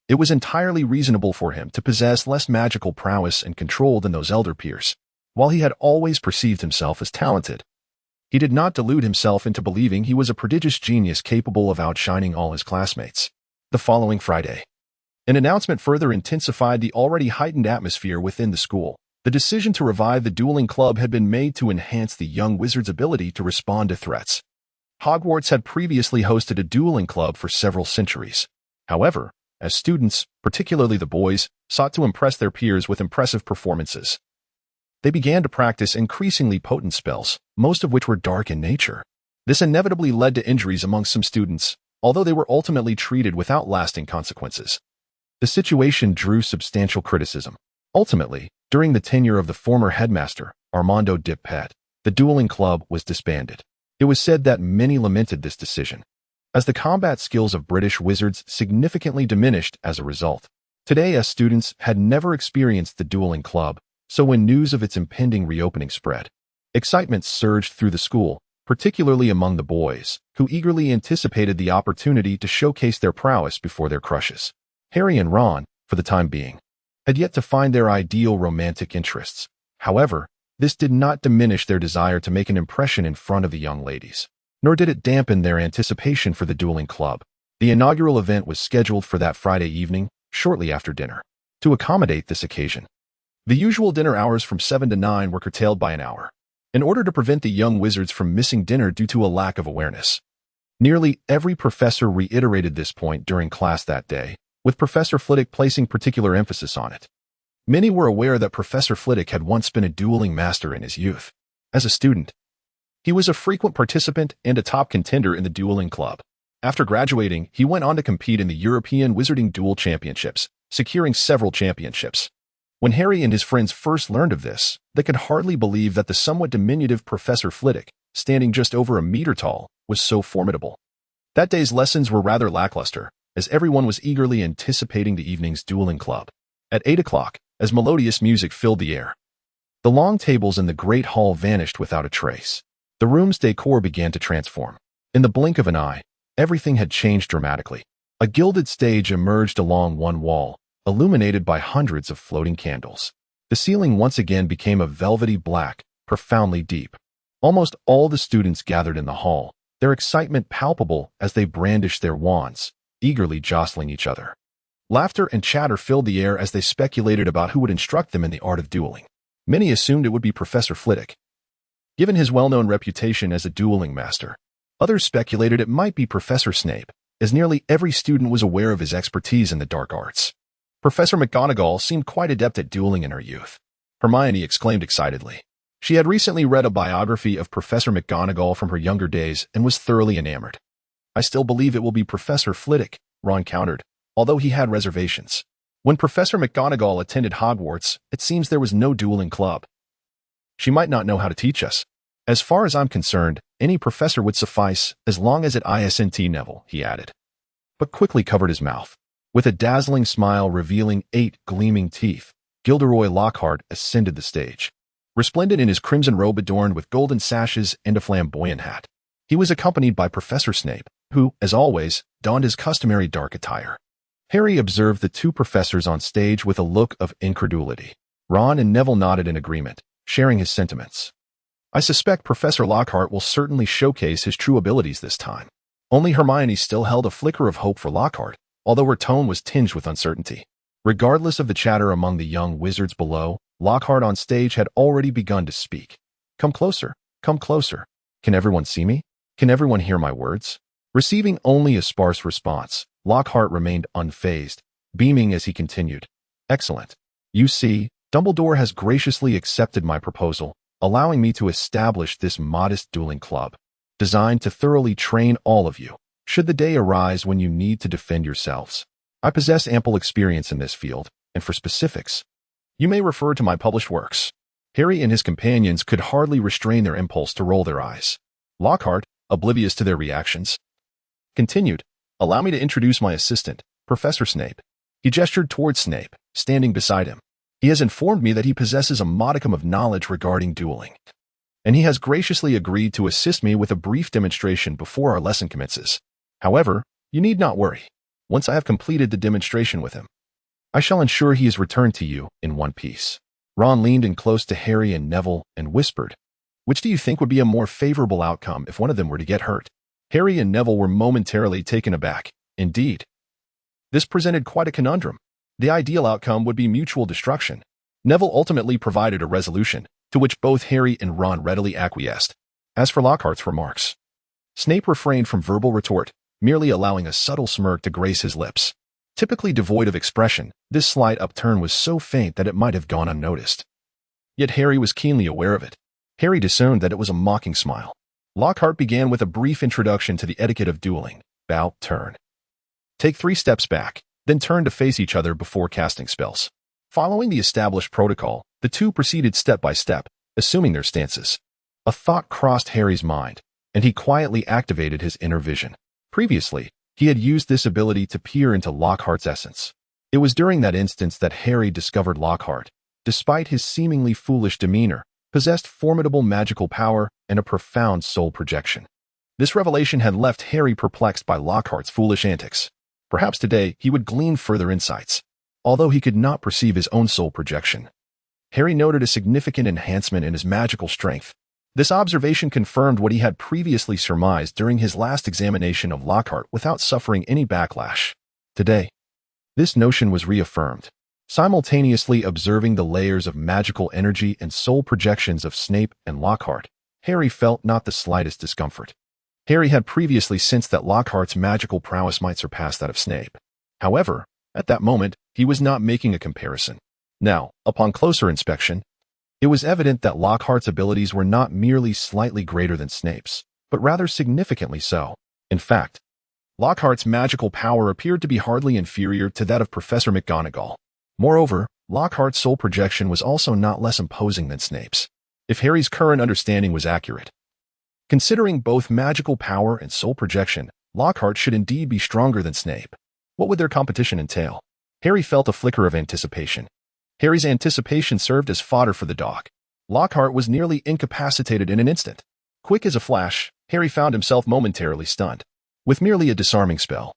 it was entirely reasonable for him to possess less magical prowess and control than those elder peers. While he had always perceived himself as talented, he did not delude himself into believing he was a prodigious genius capable of outshining all his classmates. The following Friday, an announcement further intensified the already heightened atmosphere within the school. The decision to revive the dueling club had been made to enhance the young wizard's ability to respond to threats. Hogwarts had previously hosted a dueling club for several centuries. However, as students, particularly the boys, sought to impress their peers with impressive performances, they began to practice increasingly potent spells, most of which were dark in nature. This inevitably led to injuries among some students, although they were ultimately treated without lasting consequences. The situation drew substantial criticism. Ultimately, during the tenure of the former headmaster, Armando Dipet, the dueling club was disbanded. It was said that many lamented this decision, as the combat skills of British wizards significantly diminished as a result. Today, as students had never experienced the dueling club, so when news of its impending reopening spread, excitement surged through the school, particularly among the boys, who eagerly anticipated the opportunity to showcase their prowess before their crushes. Harry and Ron, for the time being, had yet to find their ideal romantic interests. However, this did not diminish their desire to make an impression in front of the young ladies, nor did it dampen their anticipation for the dueling club. The inaugural event was scheduled for that Friday evening, shortly after dinner. To accommodate this occasion, the usual dinner hours from 7 to 9 were curtailed by an hour, in order to prevent the young wizards from missing dinner due to a lack of awareness. Nearly every professor reiterated this point during class that day, with Professor Flitwick placing particular emphasis on it. Many were aware that Professor Flitwick had once been a dueling master in his youth. As a student, he was a frequent participant and a top contender in the dueling club. After graduating, he went on to compete in the European Wizarding Duel Championships, securing several championships. When Harry and his friends first learned of this, they could hardly believe that the somewhat diminutive Professor Flitwick, standing just over a meter tall, was so formidable. That day's lessons were rather lackluster, as everyone was eagerly anticipating the evening's dueling club. At 8 o'clock, as melodious music filled the air, the long tables in the great hall vanished without a trace. The room's decor began to transform. In the blink of an eye, everything had changed dramatically. A gilded stage emerged along one wall, illuminated by hundreds of floating candles. The ceiling once again became a velvety black, profoundly deep. Almost all the students gathered in the hall, their excitement palpable as they brandished their wands, eagerly jostling each other. Laughter and chatter filled the air as they speculated about who would instruct them in the art of dueling. Many assumed it would be Professor Flitwick, given his well-known reputation as a dueling master. Others speculated it might be Professor Snape, as nearly every student was aware of his expertise in the dark arts. Professor McGonagall seemed quite adept at dueling in her youth. Hermione exclaimed excitedly. She had recently read a biography of Professor McGonagall from her younger days and was thoroughly enamored. I still believe it will be Professor Flitwick, Ron countered, although he had reservations. When Professor McGonagall attended Hogwarts, it seems there was no dueling club. She might not know how to teach us. As far as I'm concerned, any professor would suffice, as long as it isn't Neville, he added, but quickly covered his mouth. With a dazzling smile revealing 8 gleaming teeth, Gilderoy Lockhart ascended the stage, resplendent in his crimson robe adorned with golden sashes and a flamboyant hat. He was accompanied by Professor Snape, who, as always, donned his customary dark attire. Harry observed the two professors on stage with a look of incredulity. Ron and Neville nodded in agreement, sharing his sentiments. I suspect Professor Lockhart will certainly showcase his true abilities this time. Only Hermione still held a flicker of hope for Lockhart, although her tone was tinged with uncertainty. Regardless of the chatter among the young wizards below, Lockhart on stage had already begun to speak. Come closer, come closer. Can everyone see me? Can everyone hear my words? Receiving only a sparse response, Lockhart remained unfazed, beaming as he continued. Excellent. You see, Dumbledore has graciously accepted my proposal, allowing me to establish this modest dueling club, designed to thoroughly train all of you, should the day arise when you need to defend yourselves. I possess ample experience in this field, and for specifics, you may refer to my published works. Harry and his companions could hardly restrain their impulse to roll their eyes. Lockhart, oblivious to their reactions, continued, "Allow me to introduce my assistant, Professor Snape." He gestured towards Snape, standing beside him. "He has informed me that he possesses a modicum of knowledge regarding dueling, and he has graciously agreed to assist me with a brief demonstration before our lesson commences. However, you need not worry. Once I have completed the demonstration with him, I shall ensure he is returned to you in one piece." Ron leaned in close to Harry and Neville and whispered, "Which do you think would be a more favorable outcome if one of them were to get hurt?" Harry and Neville were momentarily taken aback. Indeed, this presented quite a conundrum. The ideal outcome would be mutual destruction. Neville ultimately provided a resolution, to which both Harry and Ron readily acquiesced. As for Lockhart's remarks, Snape refrained from verbal retort, merely allowing a subtle smirk to grace his lips. Typically devoid of expression, this slight upturn was so faint that it might have gone unnoticed. Yet Harry was keenly aware of it. Harry discerned that it was a mocking smile. Lockhart began with a brief introduction to the etiquette of dueling. Bow, turn. Take 3 steps back, then turn to face each other before casting spells. Following the established protocol, the two proceeded step by step, assuming their stances. A thought crossed Harry's mind, and he quietly activated his inner vision. Previously, he had used this ability to peer into Lockhart's essence. It was during that instance that Harry discovered Lockhart, despite his seemingly foolish demeanor, possessed formidable magical power and a profound soul projection. This revelation had left Harry perplexed by Lockhart's foolish antics. Perhaps today he would glean further insights. Although he could not perceive his own soul projection, Harry noted a significant enhancement in his magical strength. This observation confirmed what he had previously surmised during his last examination of Lockhart without suffering any backlash. Today, this notion was reaffirmed. Simultaneously observing the layers of magical energy and soul projections of Snape and Lockhart, Harry felt not the slightest discomfort. Harry had previously sensed that Lockhart's magical prowess might surpass that of Snape. However, at that moment, he was not making a comparison. Now, upon closer inspection, it was evident that Lockhart's abilities were not merely slightly greater than Snape's, but rather significantly so. In fact, Lockhart's magical power appeared to be hardly inferior to that of Professor McGonagall. Moreover, Lockhart's soul projection was also not less imposing than Snape's, if Harry's current understanding was accurate. Considering both magical power and soul projection, Lockhart should indeed be stronger than Snape. What would their competition entail? Harry felt a flicker of anticipation. Harry's anticipation served as fodder for the dog. Lockhart was nearly incapacitated in an instant. Quick as a flash, Harry found himself momentarily stunned. With merely a disarming spell,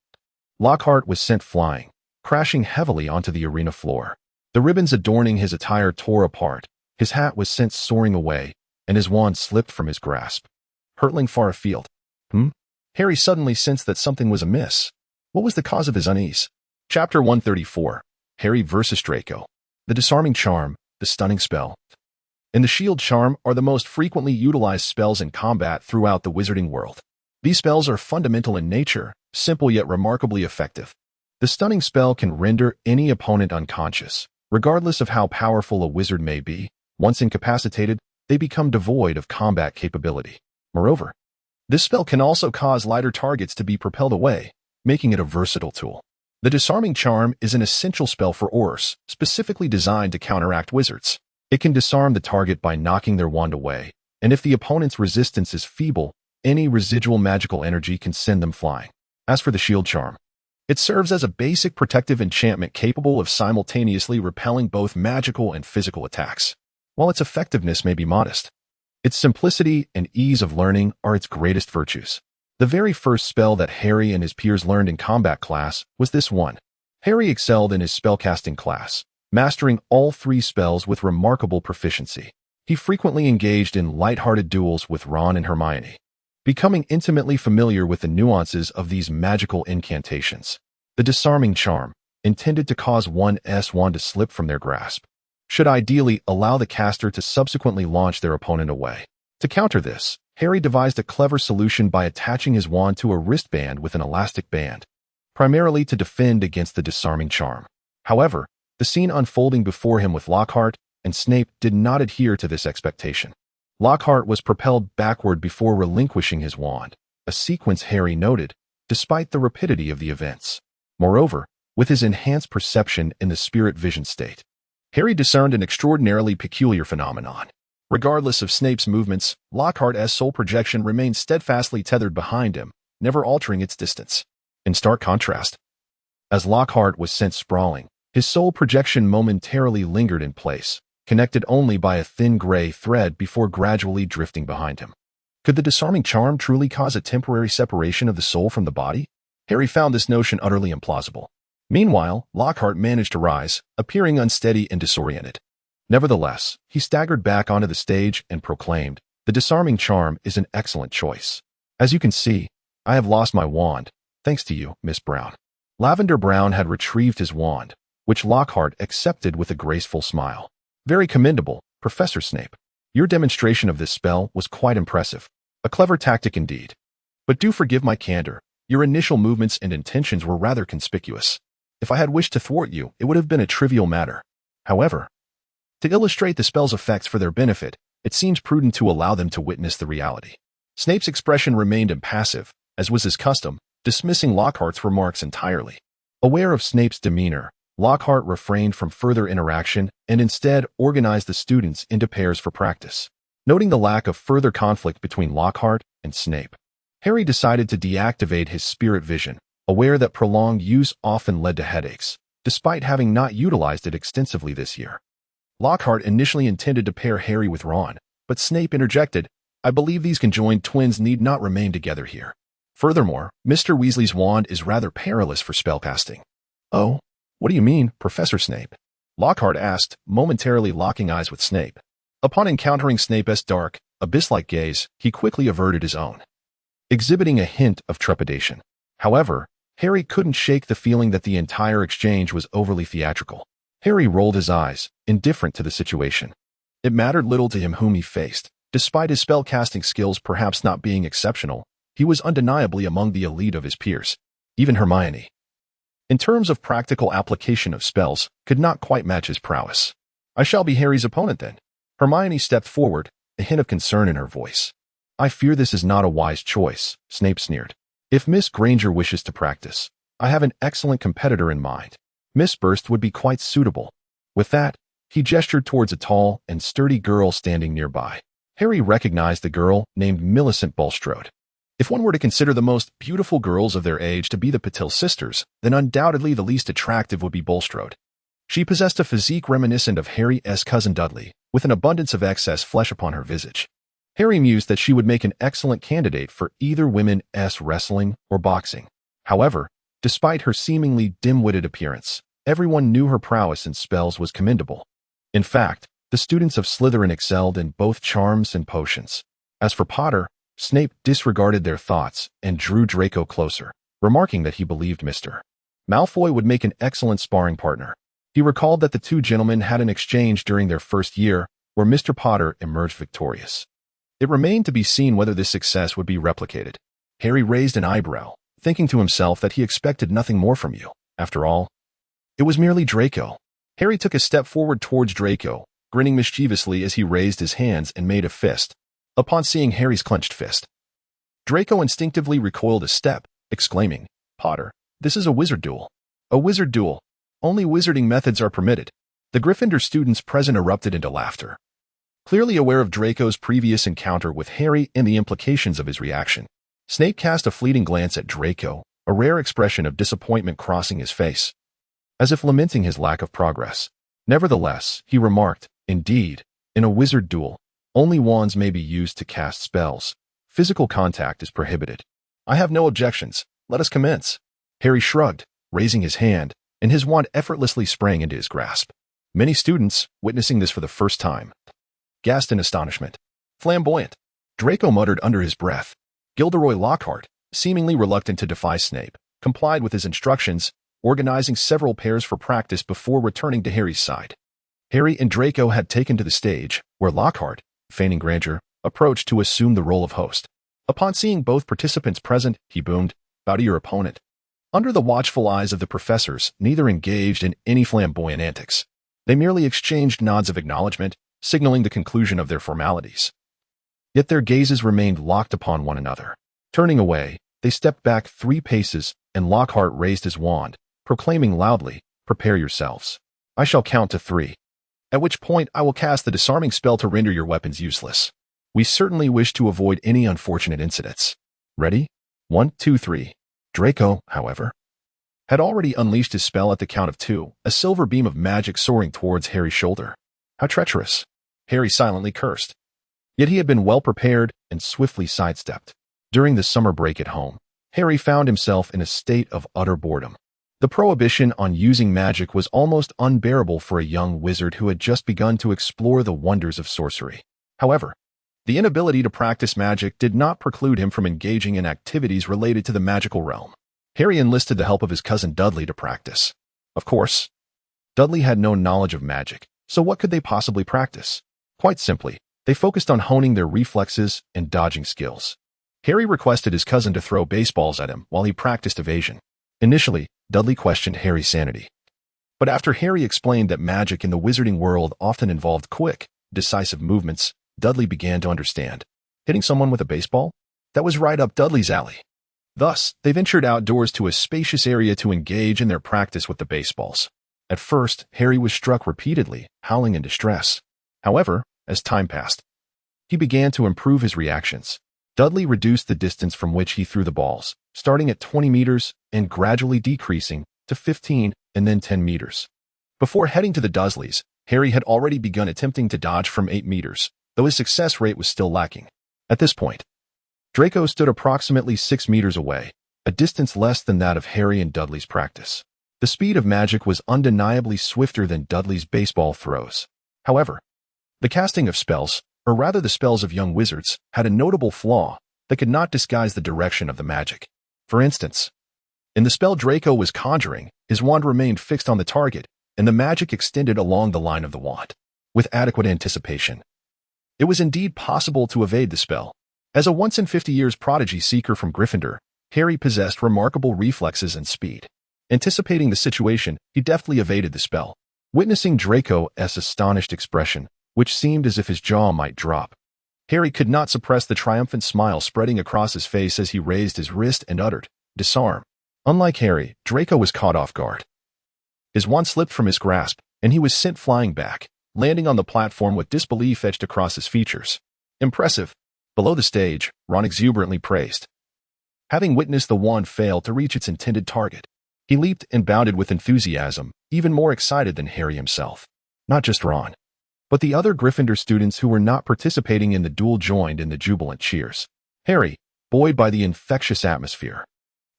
Lockhart was sent flying, crashing heavily onto the arena floor. The ribbons adorning his attire tore apart, his hat was sent soaring away, and his wand slipped from his grasp, hurtling far afield. Harry suddenly sensed that something was amiss. What was the cause of his unease? Chapter 134. Harry vs. Draco. The disarming charm, the stunning spell, and the shield charm are the most frequently utilized spells in combat throughout the wizarding world. These spells are fundamental in nature, simple yet remarkably effective. The stunning spell can render any opponent unconscious. Regardless of how powerful a wizard may be, once incapacitated, they become devoid of combat capability. Moreover, this spell can also cause lighter targets to be propelled away, making it a versatile tool. The disarming charm is an essential spell for Aurors, specifically designed to counteract wizards. It can disarm the target by knocking their wand away, and if the opponent's resistance is feeble, any residual magical energy can send them flying. As for the shield charm, it serves as a basic protective enchantment capable of simultaneously repelling both magical and physical attacks. While its effectiveness may be modest, its simplicity and ease of learning are its greatest virtues. The very first spell that Harry and his peers learned in combat class was this one. Harry excelled in his spellcasting class, mastering all 3 spells with remarkable proficiency. He frequently engaged in light-hearted duels with Ron and Hermione, becoming intimately familiar with the nuances of these magical incantations. The disarming charm, intended to cause one's wand to slip from their grasp, should ideally allow the caster to subsequently launch their opponent away. To counter this, Harry devised a clever solution by attaching his wand to a wristband with an elastic band, primarily to defend against the disarming charm. However, the scene unfolding before him with Lockhart and Snape did not adhere to this expectation. Lockhart was propelled backward before relinquishing his wand, a sequence Harry noted, despite the rapidity of the events. Moreover, with his enhanced perception in the spirit vision state, Harry discerned an extraordinarily peculiar phenomenon. Regardless of Snape's movements, Lockhart's soul projection remained steadfastly tethered behind him, never altering its distance. In stark contrast, as Lockhart was sent sprawling, his soul projection momentarily lingered in place, connected only by a thin gray thread before gradually drifting behind him. Could the disarming charm truly cause a temporary separation of the soul from the body? Harry found this notion utterly implausible. Meanwhile, Lockhart managed to rise, appearing unsteady and disoriented. Nevertheless, he staggered back onto the stage and proclaimed, "The disarming charm is an excellent choice. As you can see, I have lost my wand, thanks to you, Miss Brown." Lavender Brown had retrieved his wand, which Lockhart accepted with a graceful smile. "Very commendable, Professor Snape. Your demonstration of this spell was quite impressive. A clever tactic indeed. But do forgive my candor. Your initial movements and intentions were rather conspicuous. If I had wished to thwart you, it would have been a trivial matter. However, to illustrate the spell's effects for their benefit, it seems prudent to allow them to witness the reality." Snape's expression remained impassive, as was his custom, dismissing Lockhart's remarks entirely. Aware of Snape's demeanor, Lockhart refrained from further interaction and instead organized the students into pairs for practice. Noting the lack of further conflict between Lockhart and Snape, Harry decided to deactivate his spirit vision, aware that prolonged use often led to headaches, despite having not utilized it extensively this year. Lockhart initially intended to pair Harry with Ron, but Snape interjected, "I believe these conjoined twins need not remain together here. Furthermore, Mr. Weasley's wand is rather perilous for spellcasting." "Oh, what do you mean, Professor Snape?" Lockhart asked, momentarily locking eyes with Snape. Upon encountering Snape's dark, abyss-like gaze, he quickly averted his own, exhibiting a hint of trepidation. However, Harry couldn't shake the feeling that the entire exchange was overly theatrical. Harry rolled his eyes, indifferent to the situation. It mattered little to him whom he faced. Despite his spellcasting skills perhaps not being exceptional, he was undeniably among the elite of his peers. Even Hermione, in terms of practical application of spells, could not quite match his prowess. "I shall be Harry's opponent then." Hermione stepped forward, a hint of concern in her voice. "I fear this is not a wise choice," Snape sneered. "If Miss Granger wishes to practice, I have an excellent competitor in mind. Miss Burst would be quite suitable." With that, he gestured towards a tall and sturdy girl standing nearby. Harry recognized the girl named Millicent Bulstrode. If one were to consider the most beautiful girls of their age to be the Patil sisters, then undoubtedly the least attractive would be Bulstrode. She possessed a physique reminiscent of Harry's cousin Dudley, with an abundance of excess flesh upon her visage. Harry mused that she would make an excellent candidate for either women's wrestling or boxing. However, despite her seemingly dim-witted appearance, everyone knew her prowess in spells was commendable. In fact, the students of Slytherin excelled in both charms and potions. As for Potter, Snape disregarded their thoughts and drew Draco closer, remarking that he believed Mr. Malfoy would make an excellent sparring partner. He recalled that the two gentlemen had an exchange during their first year, where Mr. Potter emerged victorious. It remained to be seen whether this success would be replicated. Harry raised an eyebrow, thinking to himself that he expected nothing more from you. After all, it was merely Draco. Harry took a step forward towards Draco, grinning mischievously as he raised his hands and made a fist. Upon seeing Harry's clenched fist, Draco instinctively recoiled a step, exclaiming, "Potter, this is a wizard duel." "A wizard duel. Only wizarding methods are permitted." The Gryffindor students present erupted into laughter. Clearly aware of Draco's previous encounter with Harry and the implications of his reaction, Snape cast a fleeting glance at Draco, a rare expression of disappointment crossing his face, as if lamenting his lack of progress. Nevertheless, he remarked, "Indeed, in a wizard duel, only wands may be used to cast spells. Physical contact is prohibited." "I have no objections. Let us commence." Harry shrugged, raising his hand, and his wand effortlessly sprang into his grasp. Many students, witnessing this for the first time, gasped in astonishment. "Flamboyant," Draco muttered under his breath. Gilderoy Lockhart, seemingly reluctant to defy Snape, complied with his instructions, organizing several pairs for practice before returning to Harry's side. Harry and Draco had taken to the stage, where Lockhart, feigning grandeur, approached to assume the role of host. Upon seeing both participants present, he boomed, "Bow to your opponent." Under the watchful eyes of the professors, neither engaged in any flamboyant antics. They merely exchanged nods of acknowledgement, signaling the conclusion of their formalities. Yet their gazes remained locked upon one another. Turning away, they stepped back 3 paces, and Lockhart raised his wand, proclaiming loudly, "Prepare yourselves. I shall count to 3. At which point I will cast the disarming spell to render your weapons useless. We certainly wish to avoid any unfortunate incidents. Ready? 1, 2, 3. Draco, however, had already unleashed his spell at the count of 2, a silver beam of magic soaring towards Harry's shoulder. How treacherous! Harry silently cursed. Yet he had been well prepared and swiftly sidestepped. During the summer break at home, Harry found himself in a state of utter boredom. The prohibition on using magic was almost unbearable for a young wizard who had just begun to explore the wonders of sorcery. However, the inability to practice magic did not preclude him from engaging in activities related to the magical realm. Harry enlisted the help of his cousin Dudley to practice. Of course, Dudley had no knowledge of magic, so what could they possibly practice? Quite simply, they focused on honing their reflexes and dodging skills. Harry requested his cousin to throw baseballs at him while he practiced evasion. Initially, Dudley questioned Harry's sanity. But after Harry explained that magic in the wizarding world often involved quick, decisive movements, Dudley began to understand. Hitting someone with a baseball? That was right up Dudley's alley. Thus, they ventured outdoors to a spacious area to engage in their practice with the baseballs. At first, Harry was struck repeatedly, howling in distress. However, as time passed, he began to improve his reactions. Dudley reduced the distance from which he threw the balls, starting at 20 meters and gradually decreasing to 15 and then 10 meters. Before heading to the Dursleys, Harry had already begun attempting to dodge from 8 meters, though his success rate was still lacking. At this point, Draco stood approximately 6 meters away, a distance less than that of Harry and Dudley's practice. The speed of magic was undeniably swifter than Dudley's baseball throws. However, the casting of spells, or rather the spells of young wizards, had a notable flaw that could not disguise the direction of the magic. For instance, in the spell Draco was conjuring, his wand remained fixed on the target, and the magic extended along the line of the wand. With adequate anticipation, it was indeed possible to evade the spell. As a once-in-50 years prodigy seeker from Gryffindor, Harry possessed remarkable reflexes and speed. Anticipating the situation, he deftly evaded the spell. Witnessing Draco's astonished expression, which seemed as if his jaw might drop, Harry could not suppress the triumphant smile spreading across his face as he raised his wrist and uttered, "Disarm." Unlike Harry, Draco was caught off guard. His wand slipped from his grasp, and he was sent flying back, landing on the platform with disbelief etched across his features. "Impressive." Below the stage, Ron exuberantly praised. Having witnessed the wand fail to reach its intended target, he leaped and bounded with enthusiasm, even more excited than Harry himself. Not just Ron, but the other Gryffindor students who were not participating in the duel joined in the jubilant cheers. Harry, buoyed by the infectious atmosphere,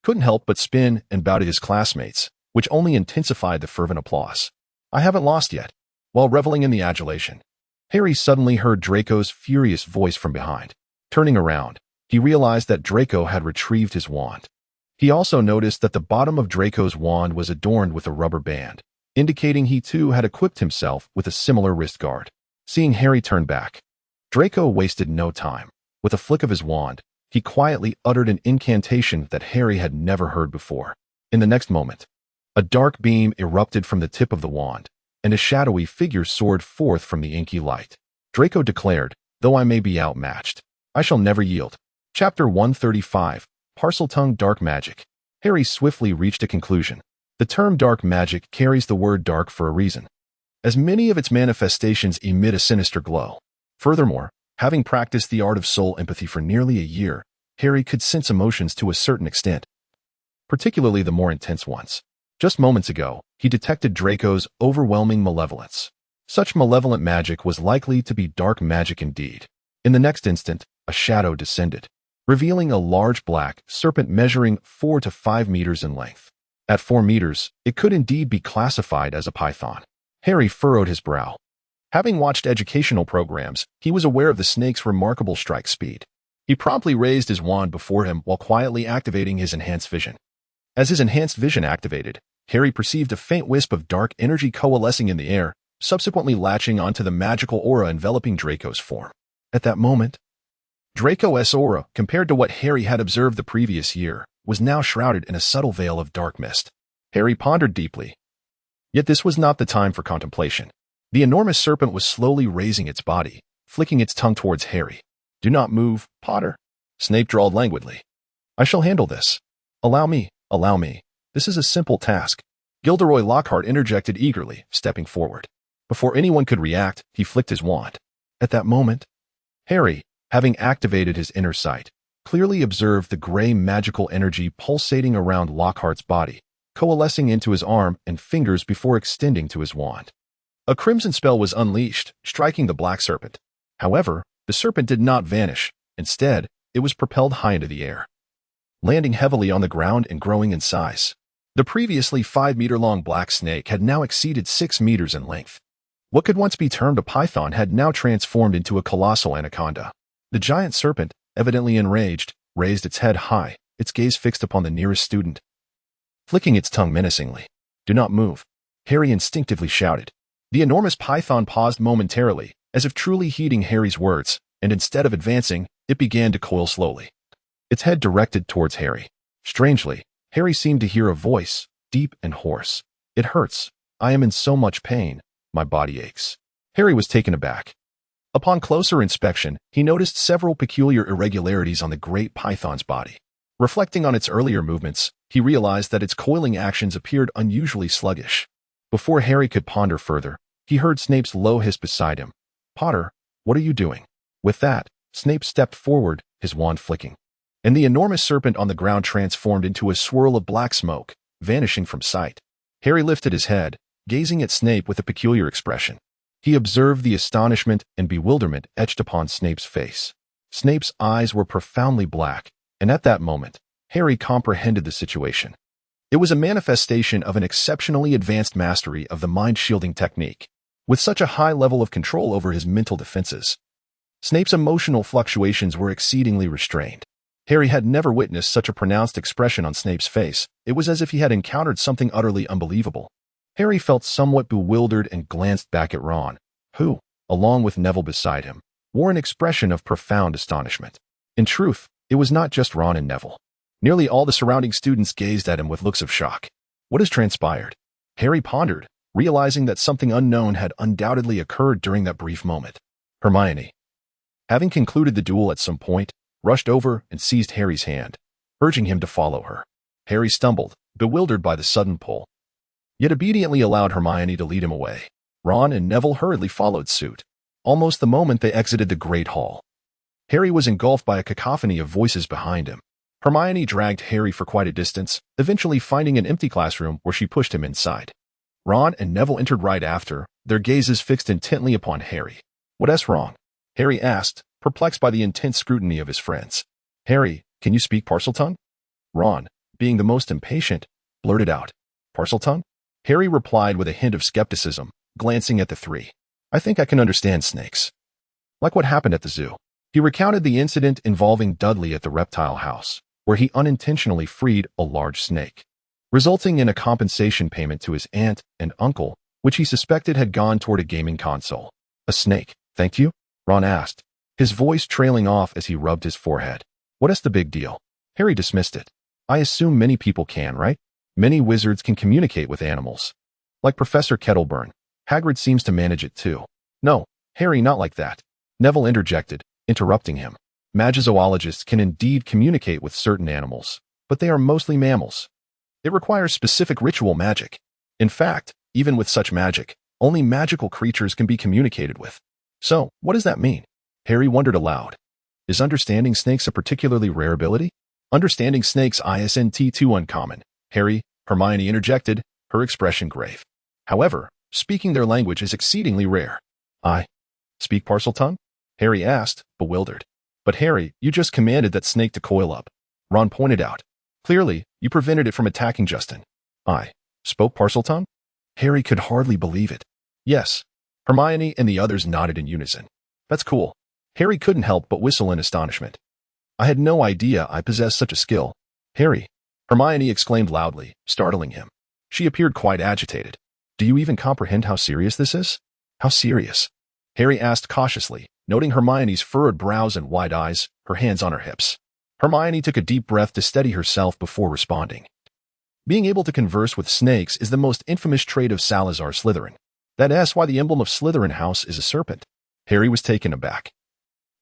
couldn't help but spin and bow to his classmates, which only intensified the fervent applause. "I haven't lost yet." While reveling in the adulation, Harry suddenly heard Draco's furious voice from behind. Turning around, he realized that Draco had retrieved his wand. He also noticed that the bottom of Draco's wand was adorned with a rubber band, indicating he too had equipped himself with a similar wrist guard. Seeing Harry turn back, Draco wasted no time. With a flick of his wand, he quietly uttered an incantation that Harry had never heard before. In the next moment, a dark beam erupted from the tip of the wand, and a shadowy figure soared forth from the inky light. Draco declared, "Though I may be outmatched, I shall never yield." Chapter 135, Parseltongue Dark Magic. Harry swiftly reached a conclusion. The term dark magic carries the word dark for a reason, as many of its manifestations emit a sinister glow. Furthermore, having practiced the art of soul empathy for nearly a year, Harry could sense emotions to a certain extent, particularly the more intense ones. Just moments ago, he detected Draco's overwhelming malevolence. Such malevolent magic was likely to be dark magic indeed. In the next instant, a shadow descended, revealing a large black serpent measuring 4 to 5 meters in length. At 4 meters, it could indeed be classified as a python. Harry furrowed his brow. Having watched educational programs, he was aware of the snake's remarkable strike speed. He promptly raised his wand before him while quietly activating his enhanced vision. As his enhanced vision activated, Harry perceived a faint wisp of dark energy coalescing in the air, subsequently latching onto the magical aura enveloping Draco's form. At that moment, Draco's aura, compared to what Harry had observed the previous year, was now shrouded in a subtle veil of dark mist. Harry pondered deeply. Yet this was not the time for contemplation. The enormous serpent was slowly raising its body, flicking its tongue towards Harry. "Do not move, Potter," Snape drawled languidly. "I shall handle this. Allow me, allow me. This is a simple task." Gilderoy Lockhart interjected eagerly, stepping forward. Before anyone could react, he flicked his wand. At that moment, Harry, having activated his inner sight, clearly observed the gray magical energy pulsating around Lockhart's body, coalescing into his arm and fingers before extending to his wand. A crimson spell was unleashed, striking the black serpent. However, the serpent did not vanish. Instead, it was propelled high into the air, landing heavily on the ground and growing in size. The previously 5-meter-long black snake had now exceeded 6 meters in length. What could once be termed a python had now transformed into a colossal anaconda. The giant serpent, evidently enraged, raised its head high, its gaze fixed upon the nearest student, flicking its tongue menacingly. "Do not move," Harry instinctively shouted. The enormous python paused momentarily, as if truly heeding Harry's words, and instead of advancing, it began to coil slowly, its head directed towards Harry. Strangely, Harry seemed to hear a voice, deep and hoarse. "It hurts. I am in so much pain. My body aches." Harry was taken aback. Upon closer inspection, he noticed several peculiar irregularities on the great python's body. Reflecting on its earlier movements, he realized that its coiling actions appeared unusually sluggish. Before Harry could ponder further, he heard Snape's low hiss beside him. "Potter, what are you doing?" With that, Snape stepped forward, his wand flicking, and the enormous serpent on the ground transformed into a swirl of black smoke, vanishing from sight. Harry lifted his head, gazing at Snape with a peculiar expression. He observed the astonishment and bewilderment etched upon Snape's face. Snape's eyes were profoundly black, and at that moment, Harry comprehended the situation. It was a manifestation of an exceptionally advanced mastery of the mind-shielding technique, with such a high level of control over his mental defenses. Snape's emotional fluctuations were exceedingly restrained. Harry had never witnessed such a pronounced expression on Snape's face. It was as if he had encountered something utterly unbelievable. Harry felt somewhat bewildered and glanced back at Ron, who, along with Neville beside him, wore an expression of profound astonishment. In truth, it was not just Ron and Neville. Nearly all the surrounding students gazed at him with looks of shock. What has transpired? Harry pondered, realizing that something unknown had undoubtedly occurred during that brief moment. Hermione, having concluded the duel at some point, rushed over and seized Harry's hand, urging him to follow her. Harry stumbled, bewildered by the sudden pull, yet obediently allowed Hermione to lead him away. Ron and Neville hurriedly followed suit, almost the moment they exited the Great Hall. Harry was engulfed by a cacophony of voices behind him. Hermione dragged Harry for quite a distance, eventually finding an empty classroom where she pushed him inside. Ron and Neville entered right after, their gazes fixed intently upon Harry. "What's wrong?" Harry asked, perplexed by the intense scrutiny of his friends. "Harry, can you speak Parseltongue?" Ron, being the most impatient, blurted out. "Parseltongue?" Harry replied with a hint of skepticism, glancing at the three. "I think I can understand snakes. Like what happened at the zoo." He recounted the incident involving Dudley at the reptile house, where he unintentionally freed a large snake, resulting in a compensation payment to his aunt and uncle, which he suspected had gone toward a gaming console. "A snake, thank you?" Ron asked, his voice trailing off as he rubbed his forehead. "What's the big deal?" Harry dismissed it. "I assume many people can, right? Many wizards can communicate with animals. Like Professor Kettleburn, Hagrid seems to manage it too." "No, Harry, not like that," Neville interjected, interrupting him. "Magizoologists can indeed communicate with certain animals, but they are mostly mammals. It requires specific ritual magic. In fact, even with such magic, only magical creatures can be communicated with." "So, what does that mean?" Harry wondered aloud. "Is understanding snakes a particularly rare ability?" "Understanding snakes isn't too uncommon," Hermione interjected, her expression grave. "However, speaking their language is exceedingly rare." "I speak Parseltongue?" Harry asked, bewildered. "But Harry, you just commanded that snake to coil up," Ron pointed out. "Clearly, you prevented it from attacking Justin." "I spoke Parseltongue?" Harry could hardly believe it. "Yes." Hermione and the others nodded in unison. "That's cool." Harry couldn't help but whistle in astonishment. "I had no idea I possessed such a skill." "Harry," Hermione exclaimed loudly, startling him. She appeared quite agitated. "Do you even comprehend how serious this is?" "How serious?" Harry asked cautiously, noting Hermione's furrowed brows and wide eyes, her hands on her hips. Hermione took a deep breath to steady herself before responding. "Being able to converse with snakes is the most infamous trait of Salazar Slytherin. That's why the emblem of Slytherin House is a serpent. Harry was taken aback,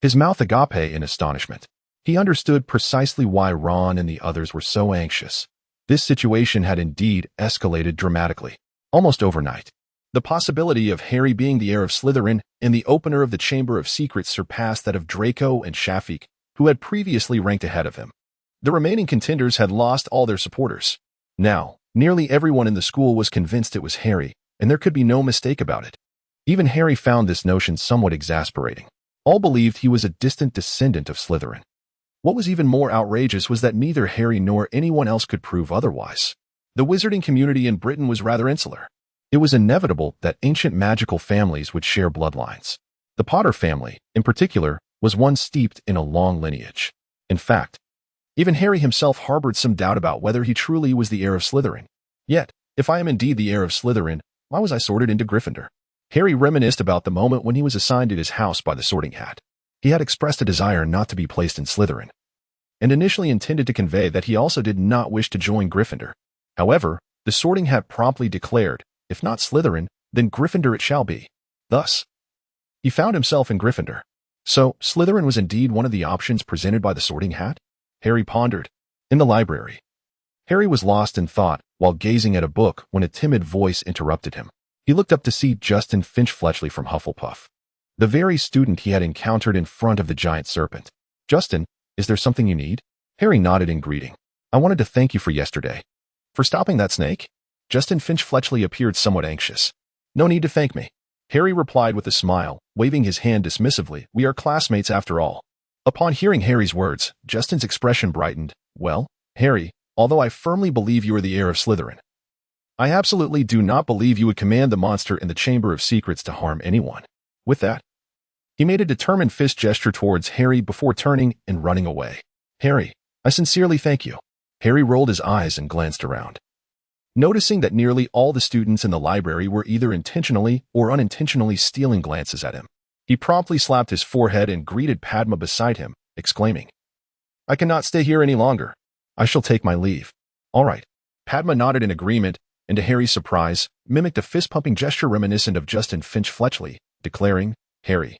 his mouth agape in astonishment. He understood precisely why Ron and the others were so anxious. This situation had indeed escalated dramatically, almost overnight. The possibility of Harry being the heir of Slytherin in the opener of the Chamber of Secrets surpassed that of Draco and Shafik, who had previously ranked ahead of him. The remaining contenders had lost all their supporters. Now, nearly everyone in the school was convinced it was Harry, and there could be no mistake about it. Even Harry found this notion somewhat exasperating. All believed he was a distant descendant of Slytherin. What was even more outrageous was that neither Harry nor anyone else could prove otherwise. The wizarding community in Britain was rather insular. It was inevitable that ancient magical families would share bloodlines. The Potter family, in particular, was one steeped in a long lineage. In fact, even Harry himself harbored some doubt about whether he truly was the heir of Slytherin. Yet, if I am indeed the heir of Slytherin, why was I sorted into Gryffindor? Harry reminisced about the moment when he was assigned to his house by the Sorting Hat. He had expressed a desire not to be placed in Slytherin, and initially intended to convey that he also did not wish to join Gryffindor. However, the Sorting Hat promptly declared, if not Slytherin, then Gryffindor it shall be. Thus, he found himself in Gryffindor. So, Slytherin was indeed one of the options presented by the Sorting Hat? Harry pondered. In the library, Harry was lost in thought while gazing at a book when a timid voice interrupted him. He looked up to see Justin Finch-Fletchley from Hufflepuff, the very student he had encountered in front of the giant serpent. Justin, is there something you need? Harry nodded in greeting. I wanted to thank you for yesterday. For stopping that snake? Justin Finch-Fletchley appeared somewhat anxious. No need to thank me. Harry replied with a smile, waving his hand dismissively. We are classmates after all. Upon hearing Harry's words, Justin's expression brightened. Well, Harry, although I firmly believe you are the heir of Slytherin, I absolutely do not believe you would command the monster in the Chamber of Secrets to harm anyone. With that, he made a determined fist gesture towards Harry before turning and running away. Harry, I sincerely thank you. Harry rolled his eyes and glanced around. Noticing that nearly all the students in the library were either intentionally or unintentionally stealing glances at him, he promptly slapped his forehead and greeted Padma beside him, exclaiming, I cannot stay here any longer. I shall take my leave. All right. Padma nodded in agreement, and to Harry's surprise, mimicked a fist-pumping gesture reminiscent of Justin Finch-Fletchley, declaring, Harry,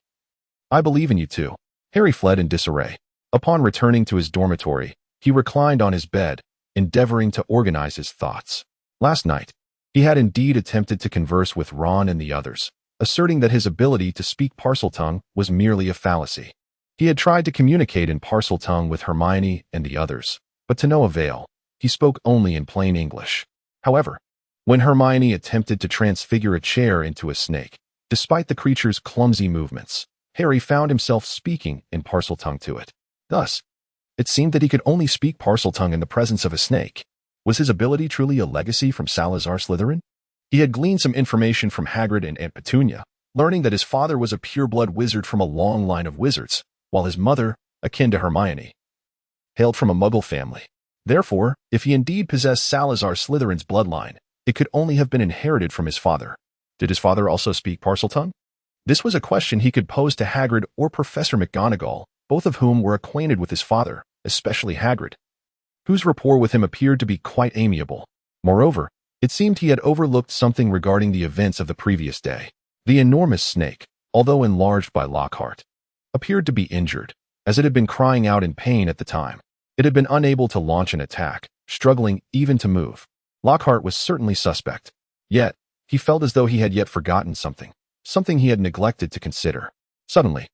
I believe in you too. Harry fled in disarray. Upon returning to his dormitory, he reclined on his bed, endeavoring to organize his thoughts. Last night, he had indeed attempted to converse with Ron and the others, asserting that his ability to speak Parseltongue was merely a fallacy. He had tried to communicate in Parseltongue with Hermione and the others, but to no avail. He spoke only in plain English. However, when Hermione attempted to transfigure a chair into a snake, despite the creature's clumsy movements, Harry found himself speaking in Parseltongue to it. Thus, it seemed that he could only speak Parseltongue in the presence of a snake. Was his ability truly a legacy from Salazar Slytherin? He had gleaned some information from Hagrid and Aunt Petunia, learning that his father was a pure-blood wizard from a long line of wizards, while his mother, akin to Hermione, hailed from a Muggle family. Therefore, if he indeed possessed Salazar Slytherin's bloodline, it could only have been inherited from his father. Did his father also speak Parseltongue? This was a question he could pose to Hagrid or Professor McGonagall, both of whom were acquainted with his father, especially Hagrid, whose rapport with him appeared to be quite amiable. Moreover, it seemed he had overlooked something regarding the events of the previous day. The enormous snake, although enlarged by Lockhart, appeared to be injured, as it had been crying out in pain at the time. It had been unable to launch an attack, struggling even to move. Lockhart was certainly suspect. Yet, he felt as though he had yet forgotten something he had neglected to consider. Suddenly,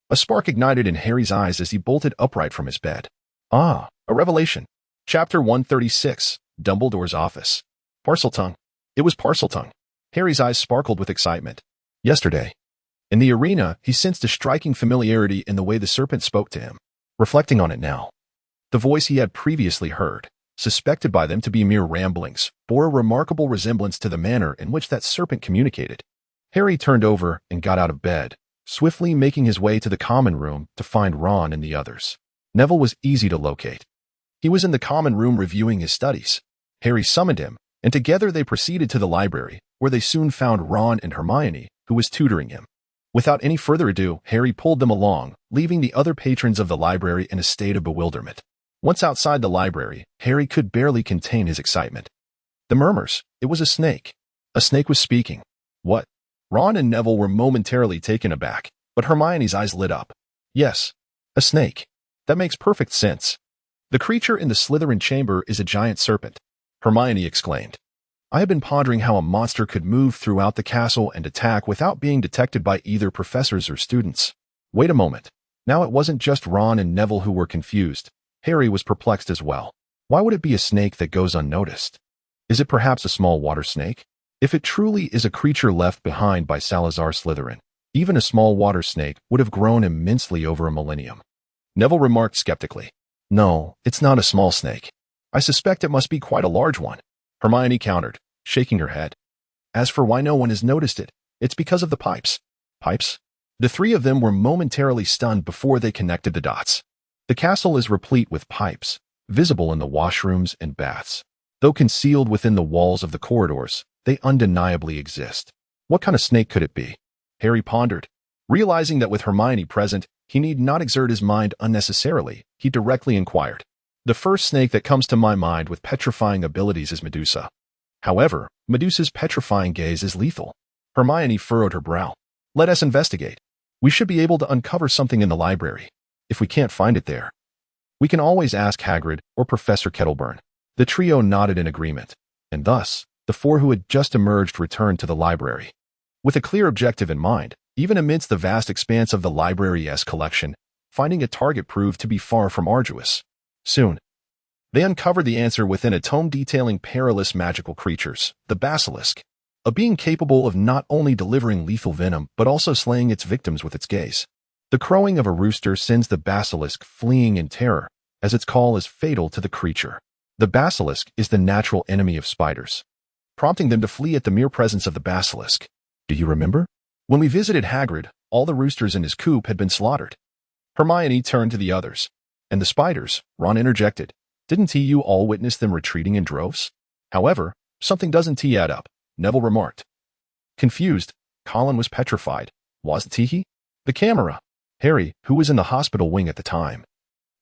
a spark ignited in Harry's eyes as he bolted upright from his bed. Ah, a revelation. Chapter 136, Dumbledore's Office. Parseltongue. It was Parseltongue. Harry's eyes sparkled with excitement. Yesterday, in the arena, he sensed a striking familiarity in the way the serpent spoke to him. Reflecting on it now, the voice he had previously heard, suspected by them to be mere ramblings, bore a remarkable resemblance to the manner in which that serpent communicated. Harry turned over and got out of bed, swiftly making his way to the common room to find Ron and the others. Neville was easy to locate. He was in the common room reviewing his studies. Harry summoned him, and together they proceeded to the library, where they soon found Ron and Hermione, who was tutoring him. Without any further ado, Harry pulled them along, leaving the other patrons of the library in a state of bewilderment. Once outside the library, Harry could barely contain his excitement. The murmurs. It was a snake. A snake was speaking. What? Ron and Neville were momentarily taken aback, but Hermione's eyes lit up. Yes, a snake. That makes perfect sense. The creature in the Slytherin chamber is a giant serpent, Hermione exclaimed. I have been pondering how a monster could move throughout the castle and attack without being detected by either professors or students. Wait a moment. Now it wasn't just Ron and Neville who were confused. Harry was perplexed as well. Why would it be a snake that goes unnoticed? Is it perhaps a small water snake? If it truly is a creature left behind by Salazar Slytherin, even a small water snake would have grown immensely over a millennium. Neville remarked skeptically. No, it's not a small snake. I suspect it must be quite a large one. Hermione countered, shaking her head. As for why no one has noticed it, it's because of the pipes. Pipes? The three of them were momentarily stunned before they connected the dots. The castle is replete with pipes, visible in the washrooms and baths. Though concealed within the walls of the corridors, they undeniably exist. What kind of snake could it be? Harry pondered. Realizing that with Hermione present, he need not exert his mind unnecessarily, he directly inquired. The first snake that comes to my mind with petrifying abilities is Medusa. However, Medusa's petrifying gaze is lethal. Hermione furrowed her brow. Let us investigate. We should be able to uncover something in the library. If we can't find it there, we can always ask Hagrid or Professor Kettleburn. The trio nodded in agreement, and thus, the four who had just emerged returned to the library. With a clear objective in mind, even amidst the vast expanse of the library's collection, finding a target proved to be far from arduous. Soon, they uncovered the answer within a tome detailing perilous magical creatures, the basilisk, a being capable of not only delivering lethal venom but also slaying its victims with its gaze. The crowing of a rooster sends the basilisk fleeing in terror, as its call is fatal to the creature. The basilisk is the natural enemy of spiders, prompting them to flee at the mere presence of the basilisk. Do you remember? When we visited Hagrid, all the roosters in his coop had been slaughtered. Hermione turned to the others. And the spiders, Ron interjected. Didn't you all witness them retreating in droves? However, something doesn't add up, Neville remarked. Confused, Colin was petrified. Wasn't he? The camera. Harry, who was in the hospital wing at the time,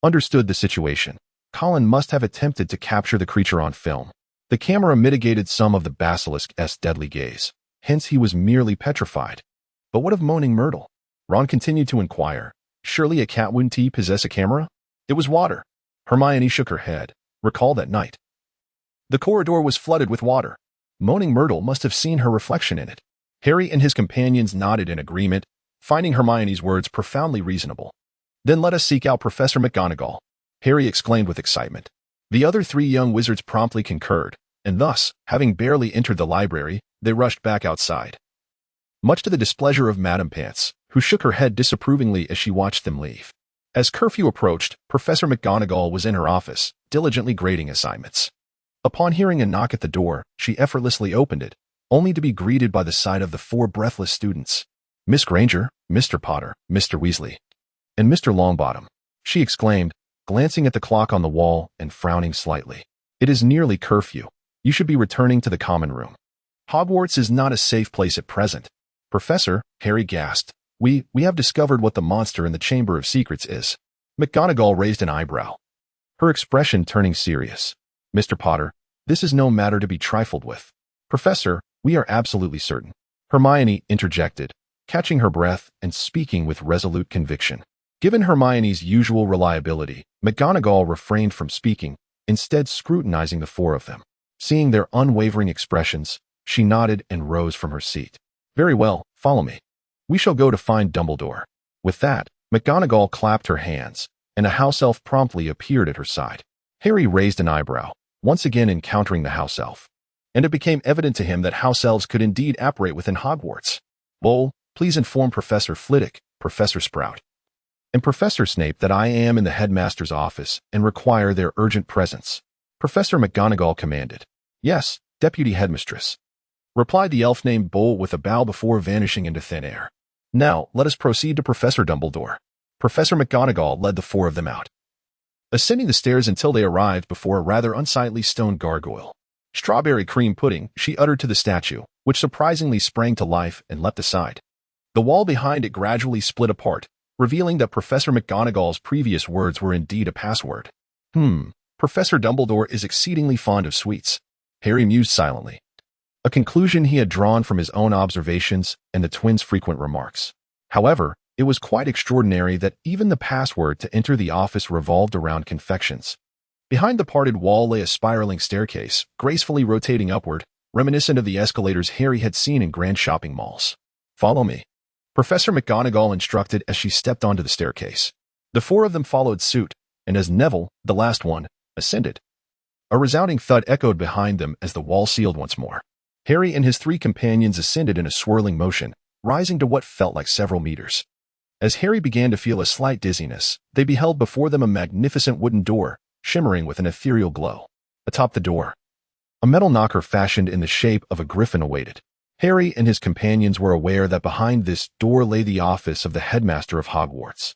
understood the situation. Colin must have attempted to capture the creature on film. The camera mitigated some of the basilisk's deadly gaze. Hence he was merely petrified. But what of Moaning Myrtle? Ron continued to inquire. Surely a cat wouldn't possess a camera? It was water. Hermione shook her head. Recall that night. The corridor was flooded with water. Moaning Myrtle must have seen her reflection in it. Harry and his companions nodded in agreement, finding Hermione's words profoundly reasonable. Then let us seek out Professor McGonagall, Harry exclaimed with excitement. The other three young wizards promptly concurred, and thus, having barely entered the library, they rushed back outside. Much to the displeasure of Madame Pants, who shook her head disapprovingly as she watched them leave. As curfew approached, Professor McGonagall was in her office, diligently grading assignments. Upon hearing a knock at the door, she effortlessly opened it, only to be greeted by the sight of the four breathless students. Miss Granger, Mr. Potter, Mr. Weasley, and Mr. Longbottom, she exclaimed, glancing at the clock on the wall and frowning slightly. It is nearly curfew. You should be returning to the common room. Hogwarts is not a safe place at present. Professor, Harry gasped. We have discovered what the monster in the Chamber of Secrets is. McGonagall raised an eyebrow, her expression turning serious. Mr. Potter, this is no matter to be trifled with. Professor, we are absolutely certain. Hermione interjected, catching her breath and speaking with resolute conviction. Given Hermione's usual reliability, McGonagall refrained from speaking, instead scrutinizing the four of them. Seeing their unwavering expressions, she nodded and rose from her seat. Very well, follow me. We shall go to find Dumbledore. With that, McGonagall clapped her hands, and a house elf promptly appeared at her side. Harry raised an eyebrow, once again encountering the house elf. And it became evident to him that house elves could indeed operate within Hogwarts. Bull, please inform Professor Flitwick, Professor Sprout, and Professor Snape that I am in the headmaster's office and require their urgent presence. Professor McGonagall commanded. Yes, Deputy Headmistress, replied the elf named Bull with a bow before vanishing into thin air. Now, let us proceed to Professor Dumbledore. Professor McGonagall led the four of them out, ascending the stairs until they arrived before a rather unsightly stone gargoyle. Strawberry cream pudding, she uttered to the statue, which surprisingly sprang to life and leapt aside. The wall behind it gradually split apart, revealing that Professor McGonagall's previous words were indeed a password. Professor Dumbledore is exceedingly fond of sweets. Harry mused silently. a conclusion he had drawn from his own observations and the twins' frequent remarks. However, it was quite extraordinary that even the password to enter the office revolved around confections. Behind the parted wall lay a spiraling staircase, gracefully rotating upward, reminiscent of the escalators Harry had seen in grand shopping malls. "Follow me," Professor McGonagall instructed as she stepped onto the staircase. The four of them followed suit, and as Neville, the last one, ascended, a resounding thud echoed behind them as the wall sealed once more. Harry and his three companions ascended in a swirling motion, rising to what felt like several meters. As Harry began to feel a slight dizziness, they beheld before them a magnificent wooden door, shimmering with an ethereal glow. Atop the door, a metal knocker fashioned in the shape of a griffin awaited. Harry and his companions were aware that behind this door lay the office of the headmaster of Hogwarts.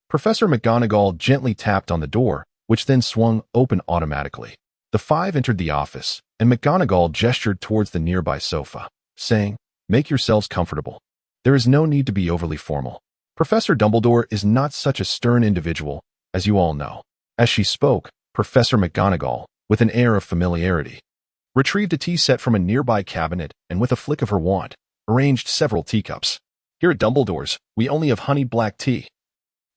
Professor McGonagall gently tapped on the door, which then swung open automatically. The five entered the office, and McGonagall gestured towards the nearby sofa, saying, "Make yourselves comfortable. There is no need to be overly formal. Professor Dumbledore is not such a stern individual, as you all know." As she spoke, Professor McGonagall, with an air of familiarity, retrieved a tea set from a nearby cabinet and with a flick of her wand, arranged several teacups. "Here at Dumbledore's, we only have honey black tea.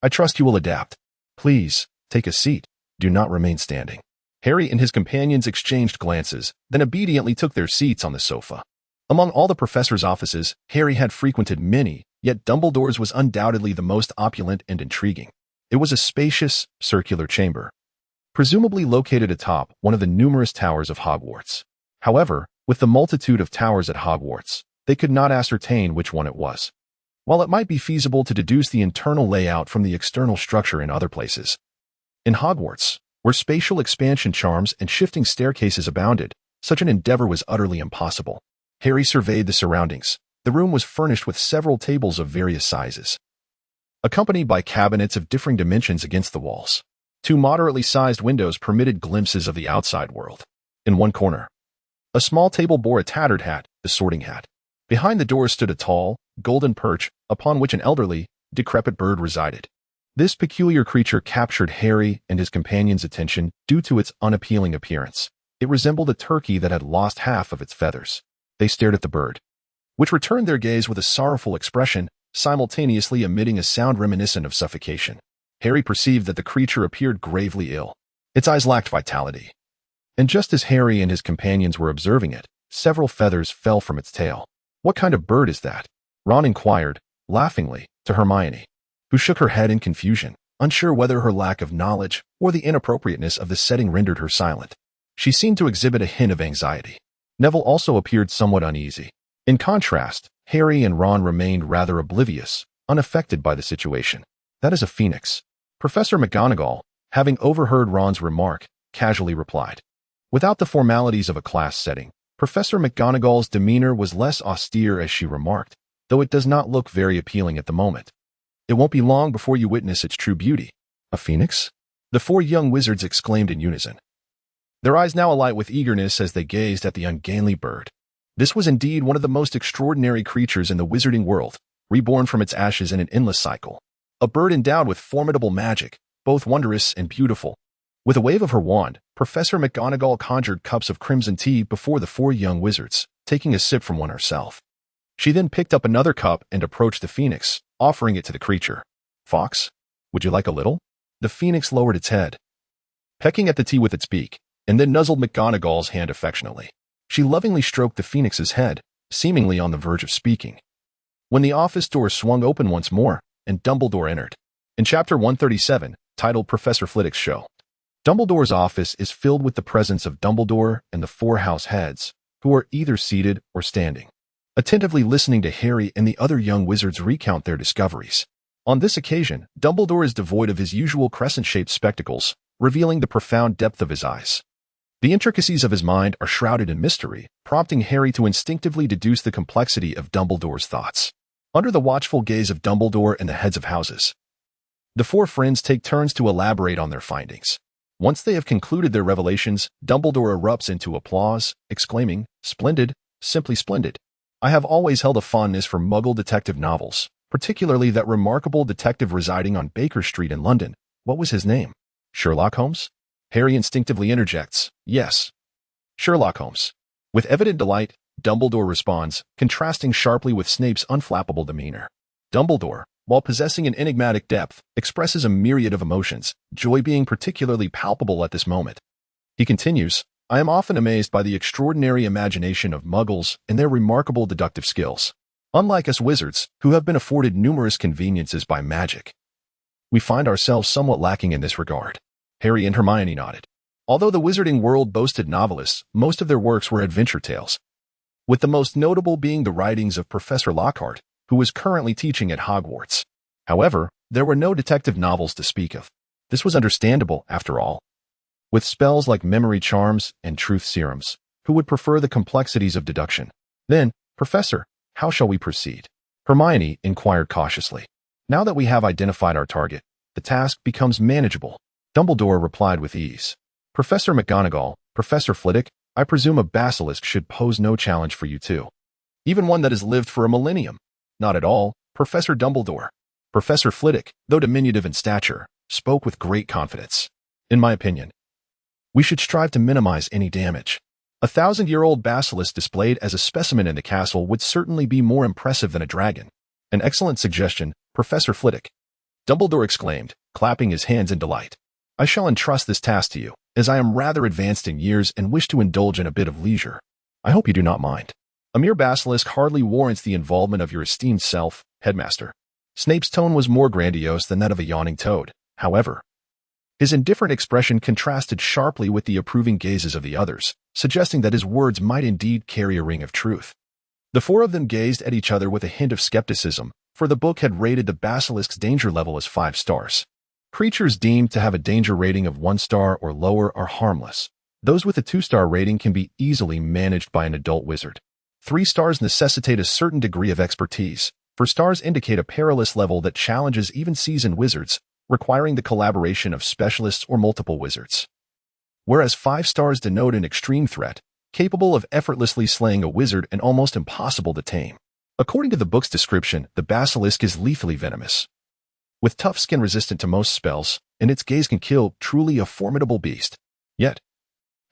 I trust you will adapt. Please, take a seat. Do not remain standing." Harry and his companions exchanged glances, then obediently took their seats on the sofa. Among all the professor's offices, Harry had frequented many, yet Dumbledore's was undoubtedly the most opulent and intriguing. It was a spacious, circular chamber, presumably located atop one of the numerous towers of Hogwarts. However, with the multitude of towers at Hogwarts, they could not ascertain which one it was. While it might be feasible to deduce the internal layout from the external structure in other places, in Hogwarts, where spatial expansion charms and shifting staircases abounded, such an endeavor was utterly impossible. Harry surveyed the surroundings. The room was furnished with several tables of various sizes, accompanied by cabinets of differing dimensions against the walls. Two moderately sized windows permitted glimpses of the outside world. In one corner, a small table bore a tattered hat, the sorting hat. Behind the door stood a tall, golden perch, upon which an elderly, decrepit bird resided. This peculiar creature captured Harry and his companions' attention due to its unappealing appearance. It resembled a turkey that had lost half of its feathers. They stared at the bird, which returned their gaze with a sorrowful expression, simultaneously emitting a sound reminiscent of suffocation. Harry perceived that the creature appeared gravely ill. Its eyes lacked vitality. And just as Harry and his companions were observing it, several feathers fell from its tail. "What kind of bird is that?" Ron inquired, laughingly, to Hermione, who shook her head in confusion, unsure whether her lack of knowledge or the inappropriateness of the setting rendered her silent. She seemed to exhibit a hint of anxiety. Neville also appeared somewhat uneasy. In contrast, Harry and Ron remained rather oblivious, unaffected by the situation. "That is a phoenix," Professor McGonagall, having overheard Ron's remark, casually replied. Without the formalities of a class setting, Professor McGonagall's demeanor was less austere as she remarked, "Though it does not look very appealing at the moment. It won't be long before you witness its true beauty." "A phoenix?" the four young wizards exclaimed in unison, their eyes now alight with eagerness as they gazed at the ungainly bird. This was indeed one of the most extraordinary creatures in the wizarding world, reborn from its ashes in an endless cycle. A bird endowed with formidable magic, both wondrous and beautiful. With a wave of her wand, Professor McGonagall conjured cups of crimson tea before the four young wizards, taking a sip from one herself. She then picked up another cup and approached the phoenix, offering it to the creature. "Fox, would you like a little?" The phoenix lowered its head, pecking at the tea with its beak, and then nuzzled McGonagall's hand affectionately. She lovingly stroked the phoenix's head, seemingly on the verge of speaking, when the office door swung open once more, and Dumbledore entered. In Chapter 137, titled Professor Flitwick's Show, Dumbledore's office is filled with the presence of Dumbledore and the four house heads, who are either seated or standing, attentively listening to Harry and the other young wizards recount their discoveries. On this occasion, Dumbledore is devoid of his usual crescent-shaped spectacles, revealing the profound depth of his eyes. The intricacies of his mind are shrouded in mystery, prompting Harry to instinctively deduce the complexity of Dumbledore's thoughts. Under the watchful gaze of Dumbledore and the heads of houses, the four friends take turns to elaborate on their findings. Once they have concluded their revelations, Dumbledore erupts into applause, exclaiming, "Splendid, simply splendid. I have always held a fondness for Muggle detective novels, particularly that remarkable detective residing on Baker Street in London. What was his name? Sherlock Holmes?" Harry instinctively interjects, "Yes, Sherlock Holmes." With evident delight, Dumbledore responds, contrasting sharply with Snape's unflappable demeanor. Dumbledore, while possessing an enigmatic depth, expresses a myriad of emotions, joy being particularly palpable at this moment. He continues, I am often amazed by the extraordinary imagination of Muggles and their remarkable deductive skills. Unlike us wizards, who have been afforded numerous conveniences by magic, we find ourselves somewhat lacking in this regard. Harry and Hermione nodded. Although the wizarding world boasted novelists, most of their works were adventure tales, with the most notable being the writings of Professor Lockhart, who was currently teaching at Hogwarts. However, there were no detective novels to speak of. This was understandable, after all. With spells like memory charms and truth serums, who would prefer the complexities of deduction? Then, Professor, how shall we proceed? Hermione inquired cautiously. Now that we have identified our target, the task becomes manageable. Dumbledore replied with ease. Professor McGonagall, Professor Flitwick, I presume a basilisk should pose no challenge for you too. Even one that has lived for a millennium. Not at all, Professor Dumbledore. Professor Flitwick, though diminutive in stature, spoke with great confidence. In my opinion, we should strive to minimize any damage. A 1,000-year-old basilisk displayed as a specimen in the castle would certainly be more impressive than a dragon. An excellent suggestion, Professor Flitwick. Dumbledore exclaimed, clapping his hands in delight. I shall entrust this task to you, as I am rather advanced in years and wish to indulge in a bit of leisure. I hope you do not mind. A mere basilisk hardly warrants the involvement of your esteemed self, headmaster. Snape's tone was more grandiose than that of a yawning toad, however. His indifferent expression contrasted sharply with the approving gazes of the others, suggesting that his words might indeed carry a ring of truth. The four of them gazed at each other with a hint of skepticism, for the book had rated the basilisk's danger level as 5 stars. Creatures deemed to have a danger rating of 1 star or lower are harmless. Those with a 2-star rating can be easily managed by an adult wizard. 3 stars necessitate a certain degree of expertise. 4 stars indicate a perilous level that challenges even seasoned wizards, requiring the collaboration of specialists or multiple wizards. Whereas 5 stars denote an extreme threat, capable of effortlessly slaying a wizard and almost impossible to tame. According to the book's description, the basilisk is lethally venomous. With tough skin resistant to most spells, and its gaze can kill, truly a formidable beast. Yet,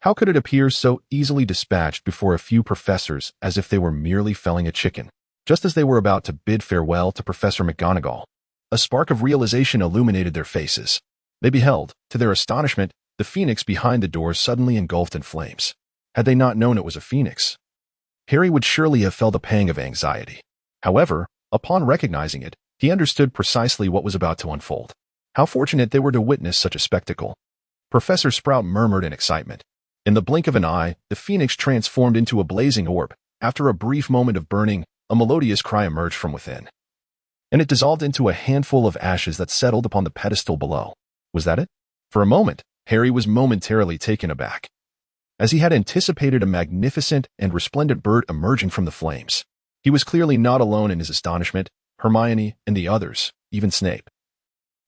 how could it appear so easily dispatched before a few professors as if they were merely felling a chicken? Just as they were about to bid farewell to Professor McGonagall, a spark of realization illuminated their faces. They beheld, to their astonishment, the phoenix behind the door suddenly engulfed in flames. Had they not known it was a phoenix, Harry would surely have felt a pang of anxiety. However, upon recognizing it, he understood precisely what was about to unfold. How fortunate they were to witness such a spectacle. Professor Sprout murmured in excitement. In the blink of an eye, the phoenix transformed into a blazing orb. After a brief moment of burning, a melodious cry emerged from within, and it dissolved into a handful of ashes that settled upon the pedestal below. Was that it? For a moment, Harry was momentarily taken aback, as he had anticipated a magnificent and resplendent bird emerging from the flames. He was clearly not alone in his astonishment. Hermione and the others, even Snape,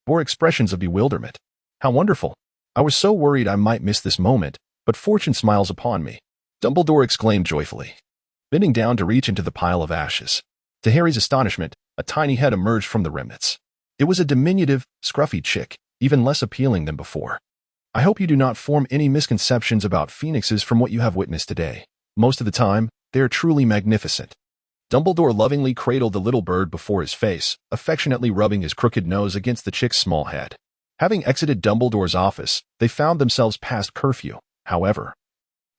bore expressions of bewilderment. How wonderful! I was so worried I might miss this moment, but fortune smiles upon me, Dumbledore exclaimed joyfully, bending down to reach into the pile of ashes. To Harry's astonishment, a tiny head emerged from the remnants. It was a diminutive, scruffy chick, even less appealing than before. I hope you do not form any misconceptions about phoenixes from what you have witnessed today. Most of the time, they are truly magnificent. Dumbledore lovingly cradled the little bird before his face, affectionately rubbing his crooked nose against the chick's small head. Having exited Dumbledore's office, they found themselves past curfew. However,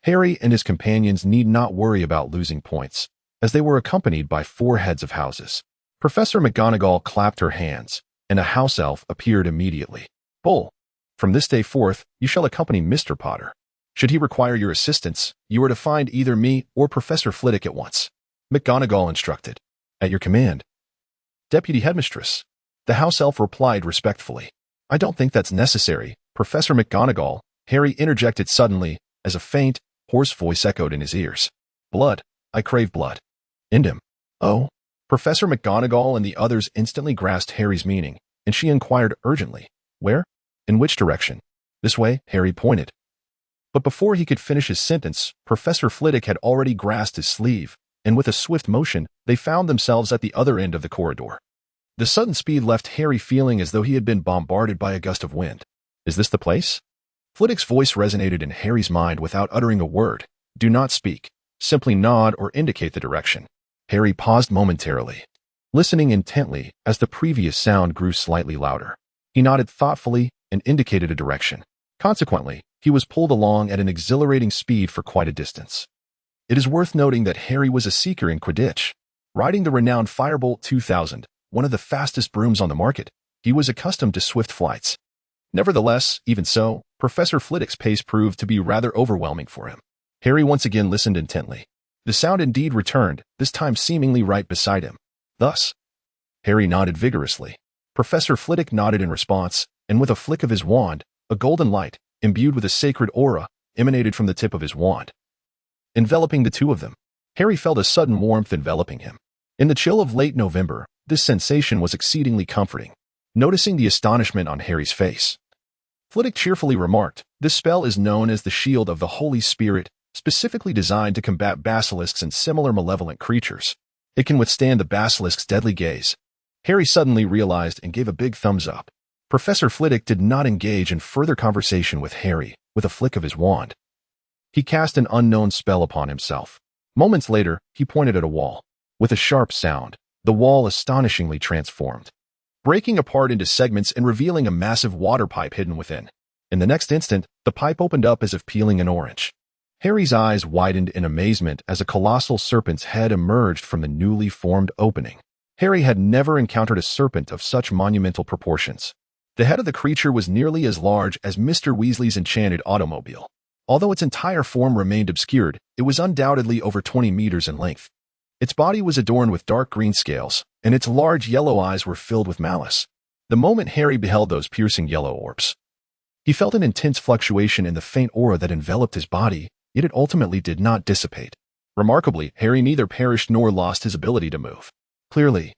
Harry and his companions need not worry about losing points, as they were accompanied by 4 heads of houses. Professor McGonagall clapped her hands, and a house elf appeared immediately. Bull, from this day forth, you shall accompany Mr. Potter. Should he require your assistance, you are to find either me or Professor Flitwick at once. McGonagall instructed. At your command, Deputy Headmistress. The house elf replied respectfully. I don't think that's necessary, Professor McGonagall, Harry interjected suddenly, as a faint, hoarse voice echoed in his ears. Blood. I crave blood. End him. Oh. Professor McGonagall and the others instantly grasped Harry's meaning, and she inquired urgently. Where? In which direction? This way, Harry pointed. But before he could finish his sentence, Professor Flitwick had already grasped his sleeve, and with a swift motion, they found themselves at the other end of the corridor. The sudden speed left Harry feeling as though he had been bombarded by a gust of wind. Is this the place? Flitwick's voice resonated in Harry's mind without uttering a word. Do not speak. Simply nod or indicate the direction. Harry paused momentarily, listening intently as the previous sound grew slightly louder. He nodded thoughtfully and indicated a direction. Consequently, he was pulled along at an exhilarating speed for quite a distance. It is worth noting that Harry was a seeker in Quidditch. Riding the renowned Firebolt 2000, one of the fastest brooms on the market, he was accustomed to swift flights. Nevertheless, even so, Professor Flitwick's pace proved to be rather overwhelming for him. Harry once again listened intently. The sound indeed returned, this time seemingly right beside him. Thus, Harry nodded vigorously. Professor Flitwick nodded in response, and with a flick of his wand, a golden light, imbued with a sacred aura, emanated from the tip of his wand. Enveloping the two of them, Harry felt a sudden warmth enveloping him. In the chill of late November, this sensation was exceedingly comforting. Noticing the astonishment on Harry's face, Flitwick cheerfully remarked, "This spell is known as the Shield of the Holy Spirit, specifically designed to combat basilisks and similar malevolent creatures. It can withstand the basilisk's deadly gaze." Harry suddenly realized and gave a big thumbs up. Professor Flitwick did not engage in further conversation with Harry with a flick of his wand. He cast an unknown spell upon himself. Moments later, he pointed at a wall. With a sharp sound, the wall astonishingly transformed, breaking apart into segments and revealing a massive water pipe hidden within. In the next instant, the pipe opened up as if peeling an orange. Harry's eyes widened in amazement as a colossal serpent's head emerged from the newly formed opening. Harry had never encountered a serpent of such monumental proportions. The head of the creature was nearly as large as Mr. Weasley's enchanted automobile. Although its entire form remained obscured, it was undoubtedly over 20 meters in length. Its body was adorned with dark green scales, and its large yellow eyes were filled with malice. The moment Harry beheld those piercing yellow orbs, he felt an intense fluctuation in the faint aura that enveloped his body, yet it ultimately did not dissipate. Remarkably, Harry neither perished nor lost his ability to move. Clearly,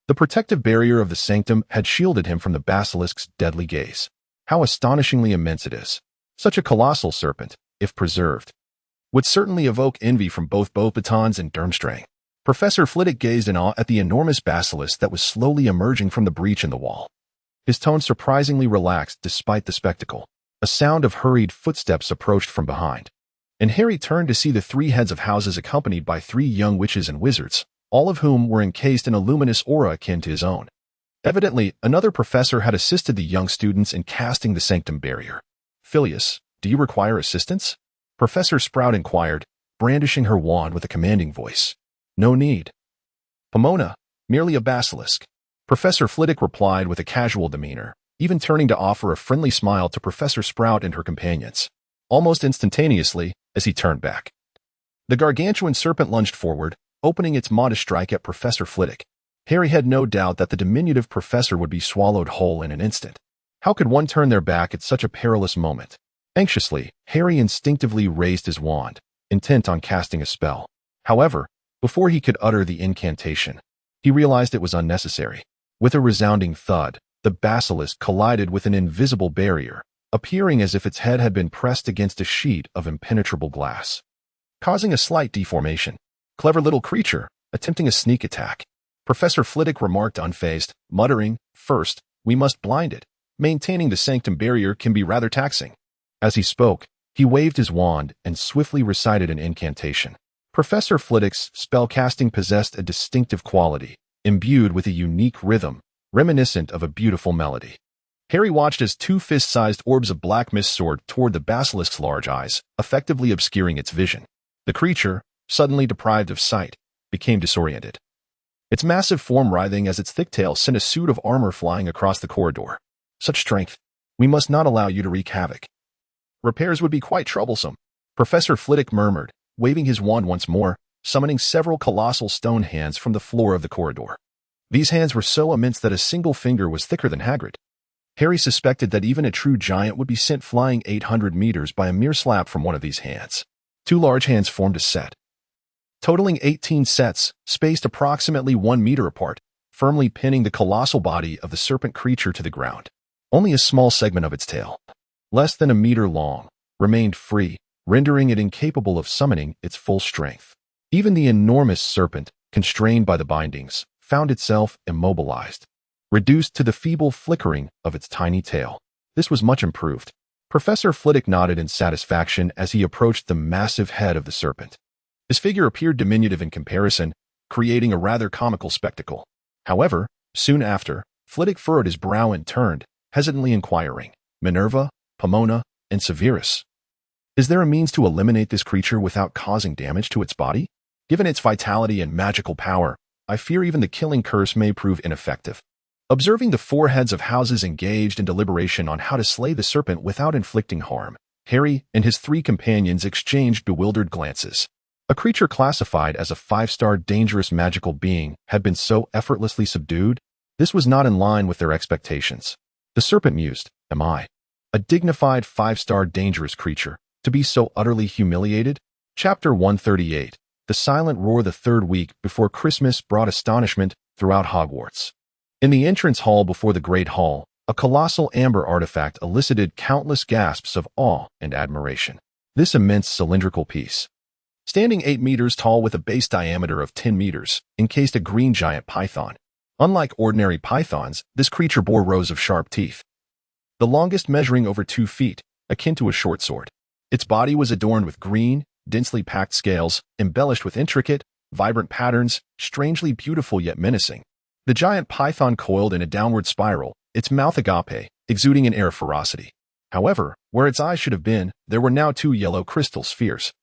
the protective barrier of the sanctum had shielded him from the basilisk's deadly gaze. How astonishingly immense it is. Such a colossal serpent, if preserved, would certainly evoke envy from both Beauxbatons and Durmstrang. Professor Flitwick gazed in awe at the enormous basilisk that was slowly emerging from the breach in the wall. His tone surprisingly relaxed despite the spectacle. A sound of hurried footsteps approached from behind, and Harry turned to see the three heads of houses accompanied by three young witches and wizards, all of whom were encased in a luminous aura akin to his own. Evidently, another professor had assisted the young students in casting the sanctum barrier. "Phileas, do you require assistance?" Professor Sprout inquired, brandishing her wand with a commanding voice. "No need, Pomona, merely a basilisk." Professor Flitwick replied with a casual demeanor, even turning to offer a friendly smile to Professor Sprout and her companions. Almost instantaneously, as he turned back, the gargantuan serpent lunged forward, opening its modest strike at Professor Flitwick. Harry had no doubt that the diminutive professor would be swallowed whole in an instant. How could one turn their back at such a perilous moment? Anxiously, Harry instinctively raised his wand, intent on casting a spell. However, before he could utter the incantation, he realized it was unnecessary. With a resounding thud, the basilisk collided with an invisible barrier, appearing as if its head had been pressed against a sheet of impenetrable glass, causing a slight deformation. "Clever little creature, attempting a sneak attack," Professor Flitwick remarked unfazed, muttering, "First, we must blind it. Maintaining the sanctum barrier can be rather taxing." As he spoke, he waved his wand and swiftly recited an incantation. Professor Flitwick's spellcasting possessed a distinctive quality, imbued with a unique rhythm, reminiscent of a beautiful melody. Harry watched as two fist-sized orbs of black mist soared toward the basilisk's large eyes, effectively obscuring its vision. The creature, suddenly deprived of sight, became disoriented. Its massive form writhing as its thick tail sent a suit of armor flying across the corridor. "Such strength. We must not allow you to wreak havoc. Repairs would be quite troublesome," Professor Flitwick murmured, waving his wand once more, summoning several colossal stone hands from the floor of the corridor. These hands were so immense that a single finger was thicker than Hagrid. Harry suspected that even a true giant would be sent flying 800 meters by a mere slap from one of these hands. Two large hands formed a set, totaling 18 sets, spaced approximately 1 meter apart, firmly pinning the colossal body of the serpent creature to the ground. Only a small segment of its tail, less than a meter long, remained free, rendering it incapable of summoning its full strength. Even the enormous serpent, constrained by the bindings, found itself immobilized, reduced to the feeble flickering of its tiny tail. This was much improved. Professor Flitwick nodded in satisfaction as he approached the massive head of the serpent. His figure appeared diminutive in comparison, creating a rather comical spectacle. However, soon after, Flitwick furrowed his brow and turned, hesitantly inquiring, "Minerva, Pomona, and Severus. Is there a means to eliminate this creature without causing damage to its body? Given its vitality and magical power, I fear even the killing curse may prove ineffective." Observing the four heads of houses engaged in deliberation on how to slay the serpent without inflicting harm, Harry and his three companions exchanged bewildered glances. A creature classified as a 5-star dangerous magical being had been so effortlessly subdued. This was not in line with their expectations. The serpent mused, "Am I, a dignified 5-star dangerous creature, to be so utterly humiliated?" Chapter 138. The silent roar. The third week before Christmas brought astonishment throughout Hogwarts. In the entrance hall before the Great Hall, a colossal amber artifact elicited countless gasps of awe and admiration. This immense cylindrical piece, standing 8 meters tall with a base diameter of 10 meters, encased a green giant python. Unlike ordinary pythons, this creature bore rows of sharp teeth, the longest measuring over 2 feet, akin to a short sword. Its body was adorned with green, densely packed scales, embellished with intricate, vibrant patterns, strangely beautiful yet menacing. The giant python coiled in a downward spiral, its mouth agape, exuding an air of ferocity. However, where its eyes should have been, there were now 2 yellow crystal spheres.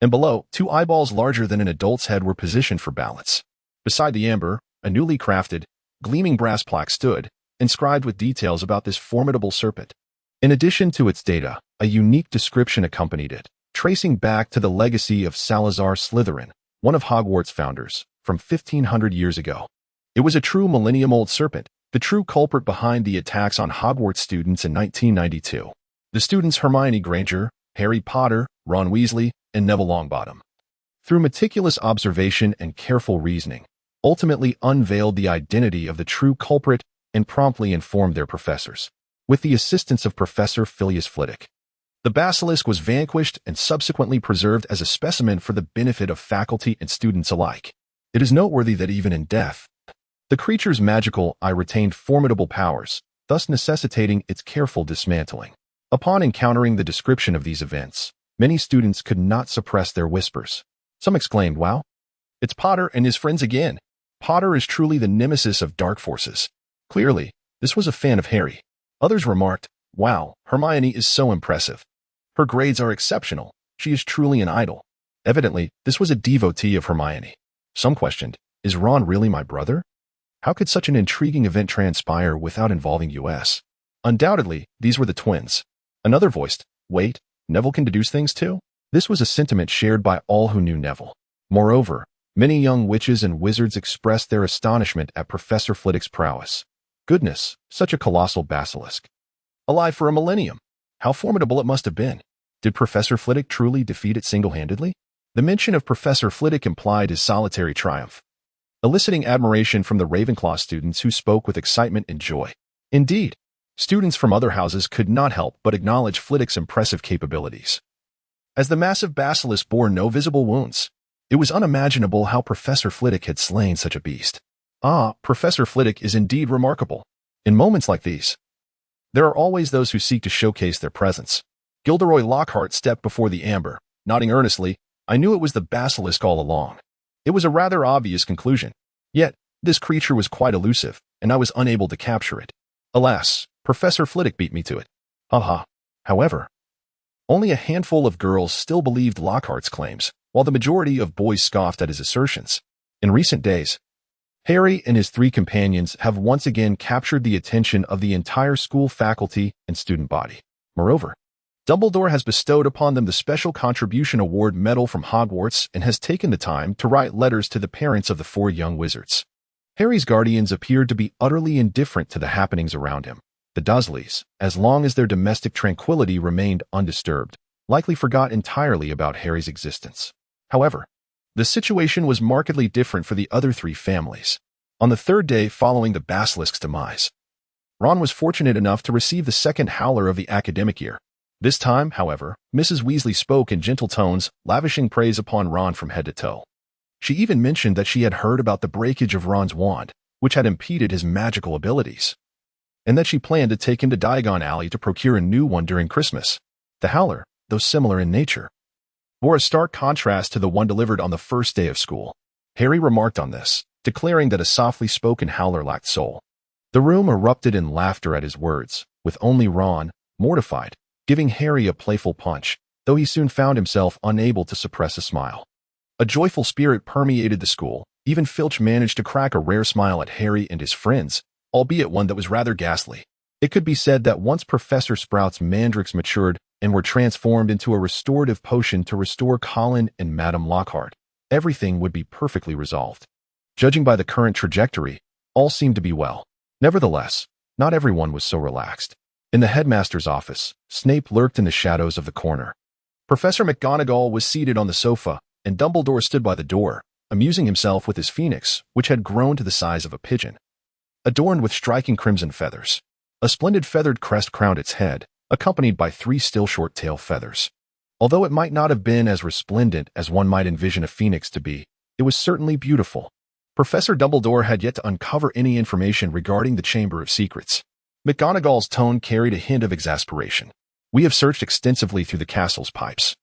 And below, 2 eyeballs larger than an adult's head were positioned for balance. Beside the amber, a newly crafted, gleaming brass plaque stood, inscribed with details about this formidable serpent. In addition to its data, a unique description accompanied it, tracing back to the legacy of Salazar Slytherin, one of Hogwarts' founders, from 1500 years ago. It was a true millennium-old serpent, the true culprit behind the attacks on Hogwarts students in 1992. The students Hermione Granger, Harry Potter, Ron Weasley, and Neville Longbottom, through meticulous observation and careful reasoning, ultimately unveiled the identity of the true culprit and promptly informed their professors. With the assistance of Professor Phileas Flitwick, the basilisk was vanquished and subsequently preserved as a specimen for the benefit of faculty and students alike. It is noteworthy that even in death, the creature's magical eye retained formidable powers, thus necessitating its careful dismantling. Upon encountering the description of these events, many students could not suppress their whispers. Some exclaimed, "Wow, it's Potter and his friends again. Potter is truly the nemesis of dark forces." Clearly, this was a fan of Harry. Others remarked, "Wow, Hermione is so impressive. Her grades are exceptional. She is truly an idol." Evidently, this was a devotee of Hermione. Some questioned, "Is Ron really my brother? How could such an intriguing event transpire without involving US? Undoubtedly, these were the twins." Another voiced, "Wait, Neville can deduce things too?" This was a sentiment shared by all who knew Neville. Moreover, many young witches and wizards expressed their astonishment at Professor Flitwick's prowess. Goodness, such a colossal basilisk. Alive for a millennium. How formidable it must have been. Did Professor Flitwick truly defeat it single-handedly? The mention of Professor Flitwick implied his solitary triumph, eliciting admiration from the Ravenclaw students who spoke with excitement and joy. Indeed, students from other houses could not help but acknowledge Flitwick's impressive capabilities. As the massive basilisk bore no visible wounds, it was unimaginable how Professor Flitwick had slain such a beast. Professor Flitwick is indeed remarkable. In moments like these, there are always those who seek to showcase their presence. Gilderoy Lockhart stepped before the amber, nodding earnestly. "I knew it was the basilisk all along." It was a rather obvious conclusion. Yet, this creature was quite elusive, and I was unable to capture it. Alas, Professor Flitwick beat me to it. However, only a handful of girls still believed Lockhart's claims, while the majority of boys scoffed at his assertions. In recent days, Harry and his 3 companions have once again captured the attention of the entire school faculty and student body. Moreover, Dumbledore has bestowed upon them the Special Contribution Award Medal from Hogwarts and has taken the time to write letters to the parents of the 4 young wizards. Harry's guardians appeared to be utterly indifferent to the happenings around him. The Dursleys, as long as their domestic tranquility remained undisturbed, likely forgot entirely about Harry's existence. However, the situation was markedly different for the other 3 families. On the 3rd day following the basilisk's demise, Ron was fortunate enough to receive the second howler of the academic year. This time, however, Mrs. Weasley spoke in gentle tones, lavishing praise upon Ron from head to toe. She even mentioned that she had heard about the breakage of Ron's wand, which had impeded his magical abilities, and that she planned to take him to Diagon Alley to procure a new one during Christmas. The howler, though similar in nature, bore a stark contrast to the one delivered on the first day of school. Harry remarked on this, declaring that a softly spoken howler lacked soul. The room erupted in laughter at his words, with only Ron, mortified, giving Harry a playful punch, though he soon found himself unable to suppress a smile. A joyful spirit permeated the school. Even Filch managed to crack a rare smile at Harry and his friends, albeit one that was rather ghastly. It could be said that once Professor Sprout's mandrakes matured and were transformed into a restorative potion to restore Colin and Madame Lockhart, everything would be perfectly resolved. Judging by the current trajectory, all seemed to be well. Nevertheless, not everyone was so relaxed. In the headmaster's office, Snape lurked in the shadows of the corner. Professor McGonagall was seated on the sofa, and Dumbledore stood by the door, amusing himself with his phoenix, which had grown to the size of a pigeon. Adorned with striking crimson feathers, a splendid feathered crest crowned its head, accompanied by 3 still short tail feathers. Although it might not have been as resplendent as one might envision a phoenix to be, it was certainly beautiful. Professor Dumbledore had yet to uncover any information regarding the Chamber of Secrets. McGonagall's tone carried a hint of exasperation. We have searched extensively through the castle's pipes.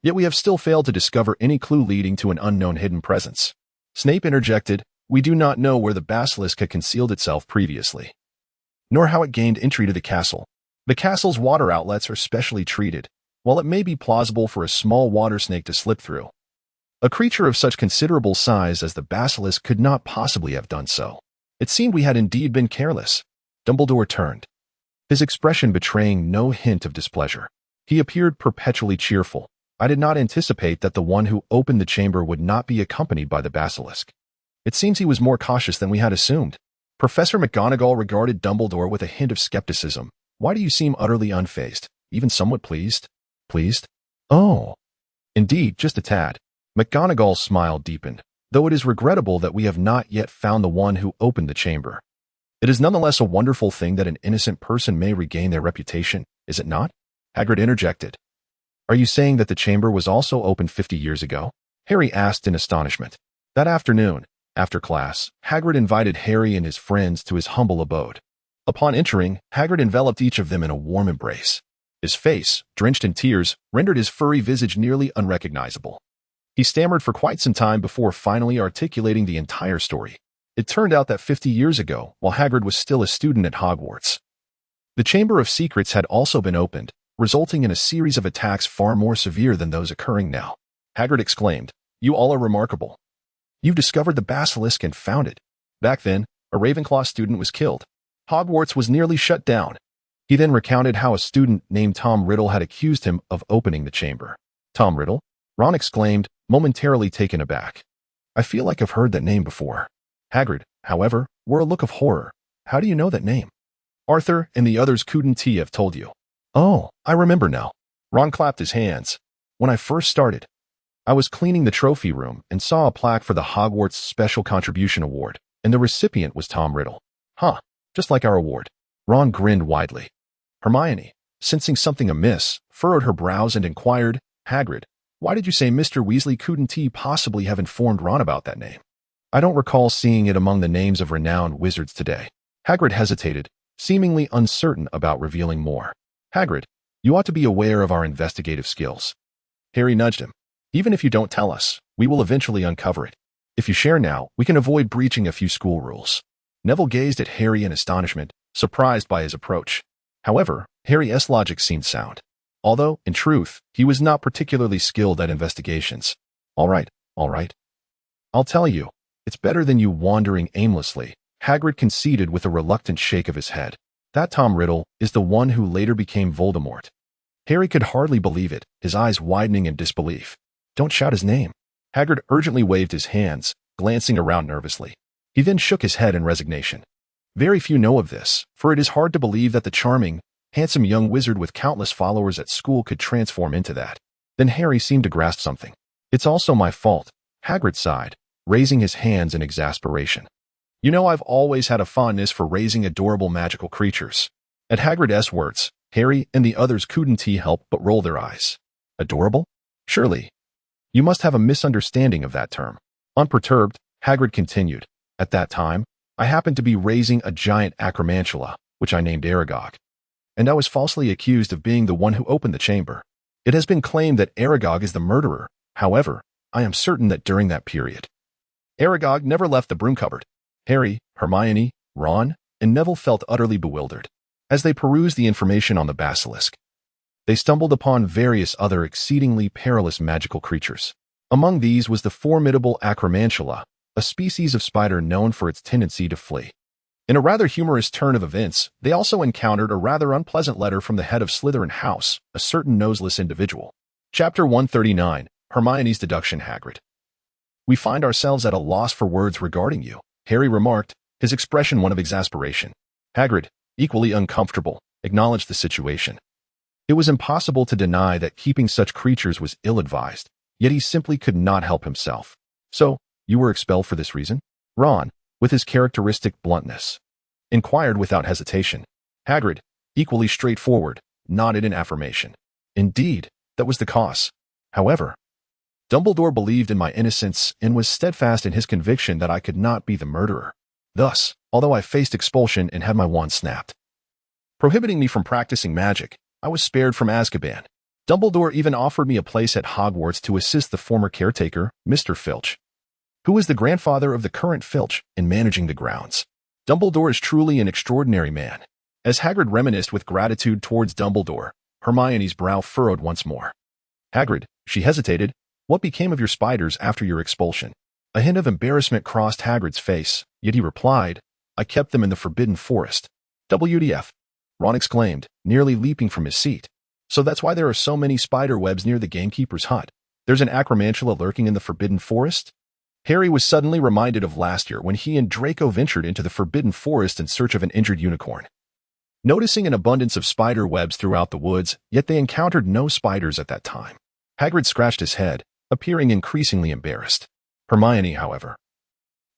Yet we have still failed to discover any clue leading to an unknown hidden presence. Snape interjected, we do not know where the basilisk had concealed itself previously, nor how it gained entry to the castle. The castle's water outlets are specially treated, while it may be plausible for a small water snake to slip through. A creature of such considerable size as the basilisk could not possibly have done so. It seemed we had indeed been careless. Dumbledore turned, his expression betraying no hint of displeasure. He appeared perpetually cheerful. I did not anticipate that the one who opened the chamber would not be accompanied by the basilisk. It seems he was more cautious than we had assumed. Professor McGonagall regarded Dumbledore with a hint of skepticism. Why do you seem utterly unfazed, even somewhat pleased? Pleased? Oh. Indeed, just a tad. McGonagall's smile deepened, though it is regrettable that we have not yet found the one who opened the chamber. It is nonetheless a wonderful thing that an innocent person may regain their reputation, is it not? Hagrid interjected. Are you saying that the chamber was also opened 50 years ago? Harry asked in astonishment. That afternoon, after class, Hagrid invited Harry and his friends to his humble abode. Upon entering, Hagrid enveloped each of them in a warm embrace. His face, drenched in tears, rendered his furry visage nearly unrecognizable. He stammered for quite some time before finally articulating the entire story. It turned out that 50 years ago, while Hagrid was still a student at Hogwarts, the Chamber of Secrets had also been opened, resulting in a series of attacks far more severe than those occurring now. Hagrid exclaimed, "You all are remarkable. You've discovered the basilisk and found it. Back then, a Ravenclaw student was killed. Hogwarts was nearly shut down." He then recounted how a student named Tom Riddle had accused him of opening the chamber. Tom Riddle? Ron exclaimed, momentarily taken aback. I feel like I've heard that name before. Hagrid, however, wore a look of horror. How do you know that name? Arthur and the others couldn't have told you. Oh, I remember now. Ron clapped his hands. When I first started, I was cleaning the trophy room and saw a plaque for the Hogwarts Special Contribution Award, and the recipient was Tom Riddle. Huh, just like our award. Ron grinned widely. Hermione, sensing something amiss, furrowed her brows and inquired, Hagrid, why did you say Mr. Weasley couldn't possibly have informed Ron about that name? I don't recall seeing it among the names of renowned wizards today. Hagrid hesitated, seemingly uncertain about revealing more. Hagrid, you ought to be aware of our investigative skills. Harry nudged him. Even if you don't tell us, we will eventually uncover it. If you share now, we can avoid breaching a few school rules. Neville gazed at Harry in astonishment, surprised by his approach. However, Harry's logic seemed sound. Although, in truth, he was not particularly skilled at investigations. All right. I'll tell you. It's better than you wandering aimlessly, Hagrid conceded with a reluctant shake of his head. That Tom Riddle is the one who later became Voldemort. Harry could hardly believe it, his eyes widening in disbelief. Don't shout his name. Hagrid urgently waved his hands, glancing around nervously. He then shook his head in resignation. Very few know of this, for it is hard to believe that the charming, handsome young wizard with countless followers at school could transform into that. Then Harry seemed to grasp something. It's also my fault, Hagrid sighed, raising his hands in exasperation. You know I've always had a fondness for raising adorable magical creatures. At Hagrid's words, Harry and the others couldn't help but roll their eyes. Adorable? Surely. You must have a misunderstanding of that term. Unperturbed, Hagrid continued. At that time, I happened to be raising a giant acromantula, which I named Aragog. And I was falsely accused of being the one who opened the chamber. It has been claimed that Aragog is the murderer. However, I am certain that during that period, Aragog never left the broom cupboard. Harry, Hermione, Ron, and Neville felt utterly bewildered. As they perused the information on the basilisk, they stumbled upon various other exceedingly perilous magical creatures. Among these was the formidable Acromantula, a species of spider known for its tendency to flee. In a rather humorous turn of events, they also encountered a rather unpleasant letter from the head of Slytherin House, a certain noseless individual. Chapter 139, Hermione's Deduction. Hagrid. We find ourselves at a loss for words regarding you, Harry remarked, his expression one of exasperation. Hagrid, equally uncomfortable, acknowledged the situation. It was impossible to deny that keeping such creatures was ill-advised, yet he simply could not help himself. So, you were expelled for this reason? Ron, with his characteristic bluntness, inquired without hesitation. Hagrid, equally straightforward, nodded in affirmation. Indeed, that was the cause. However, Dumbledore believed in my innocence and was steadfast in his conviction that I could not be the murderer. Thus, although I faced expulsion and had my wand snapped, prohibiting me from practicing magic, I was spared from Azkaban. Dumbledore even offered me a place at Hogwarts to assist the former caretaker, Mr. Filch, who is the grandfather of the current Filch, in managing the grounds. Dumbledore is truly an extraordinary man. As Hagrid reminisced with gratitude towards Dumbledore, Hermione's brow furrowed once more. Hagrid, she hesitated, what became of your spiders after your expulsion? A hint of embarrassment crossed Hagrid's face, yet he replied, I kept them in the Forbidden Forest. WTF? Ron exclaimed, nearly leaping from his seat. So that's why there are so many spider webs near the gamekeeper's hut. There's an Acromantula lurking in the Forbidden Forest? Harry was suddenly reminded of last year when he and Draco ventured into the Forbidden Forest in search of an injured unicorn. Noticing an abundance of spider webs throughout the woods, yet they encountered no spiders at that time. Hagrid scratched his head, appearing increasingly embarrassed. Hermione, however,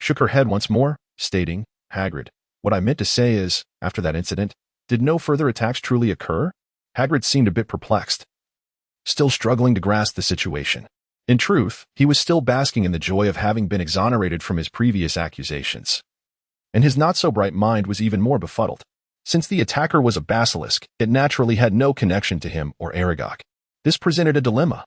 shook her head once more, stating, Hagrid, what I meant to say is, after that incident, did no further attacks truly occur? Hagrid seemed a bit perplexed, still struggling to grasp the situation. In truth, he was still basking in the joy of having been exonerated from his previous accusations. And his not-so-bright mind was even more befuddled. Since the attacker was a basilisk, it naturally had no connection to him or Aragog. This presented a dilemma.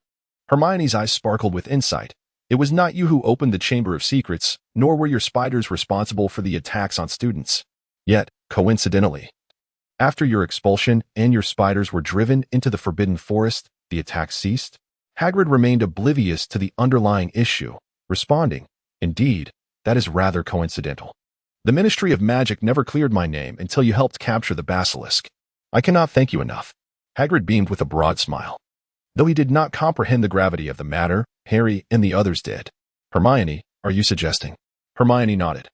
Hermione's eyes sparkled with insight. It was not you who opened the Chamber of Secrets, nor were your spiders responsible for the attacks on students. Yet, coincidentally, after your expulsion and your spiders were driven into the Forbidden Forest, the attacks ceased. Hagrid remained oblivious to the underlying issue, responding, Indeed, that is rather coincidental. The Ministry of Magic never cleared my name until you helped capture the basilisk. I cannot thank you enough. Hagrid beamed with a broad smile. Though he did not comprehend the gravity of the matter, Harry and the others did. Hermione, are you suggesting? Hermione nodded.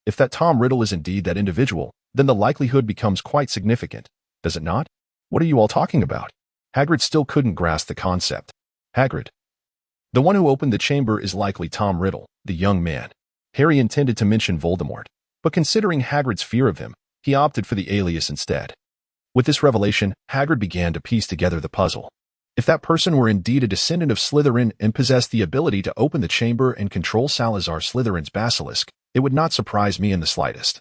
If that Tom Riddle is indeed that individual, then the likelihood becomes quite significant, does it not? What are you all talking about? Hagrid still couldn't grasp the concept. Hagrid. The one who opened the chamber is likely Tom Riddle, the young man. Harry intended to mention Voldemort, but considering Hagrid's fear of him, he opted for the alias instead. With this revelation, Hagrid began to piece together the puzzle. If that person were indeed a descendant of Slytherin and possessed the ability to open the chamber and control Salazar Slytherin's basilisk, it would not surprise me in the slightest.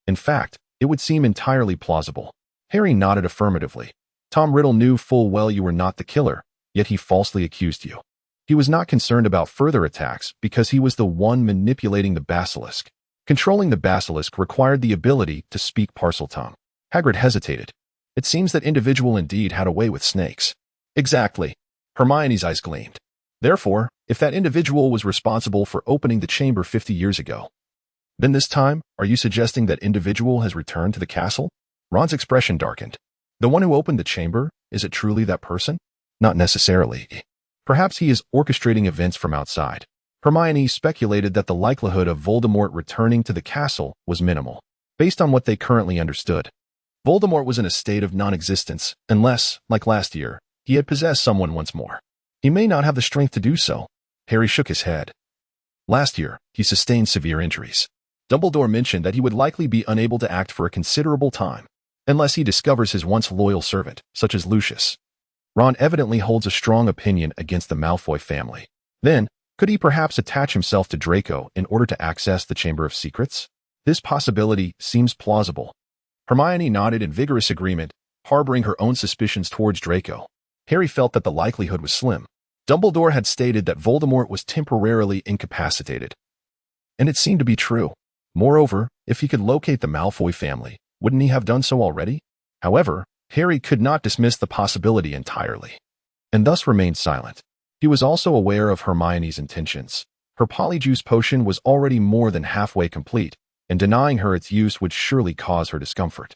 In fact, it would seem entirely plausible. Harry nodded affirmatively. Tom Riddle knew full well you were not the killer, yet he falsely accused you. He was not concerned about further attacks because he was the one manipulating the basilisk. Controlling the basilisk required the ability to speak Parseltongue. Hagrid hesitated. It seems that individual indeed had a way with snakes. Exactly. Hermione's eyes gleamed. Therefore, if that individual was responsible for opening the chamber 50 years ago, then this time, are you suggesting that individual has returned to the castle? Ron's expression darkened. The one who opened the chamber, is it truly that person? Not necessarily. Perhaps he is orchestrating events from outside. Hermione speculated that the likelihood of Voldemort returning to the castle was minimal, based on what they currently understood. Voldemort was in a state of non-existence, unless, like last year, he had possessed someone once more. He may not have the strength to do so. Harry shook his head. Last year, he sustained severe injuries. Dumbledore mentioned that he would likely be unable to act for a considerable time, unless he discovers his once loyal servant, such as Lucius. Ron evidently holds a strong opinion against the Malfoy family. Then, could he perhaps attach himself to Draco in order to access the Chamber of Secrets? This possibility seems plausible. Hermione nodded in vigorous agreement, harboring her own suspicions towards Draco. Harry felt that the likelihood was slim. Dumbledore had stated that Voldemort was temporarily incapacitated, and it seemed to be true. Moreover, if he could locate the Malfoy family, wouldn't he have done so already? However, Harry could not dismiss the possibility entirely, and thus remained silent. He was also aware of Hermione's intentions. Her polyjuice potion was already more than halfway complete, and denying her its use would surely cause her discomfort.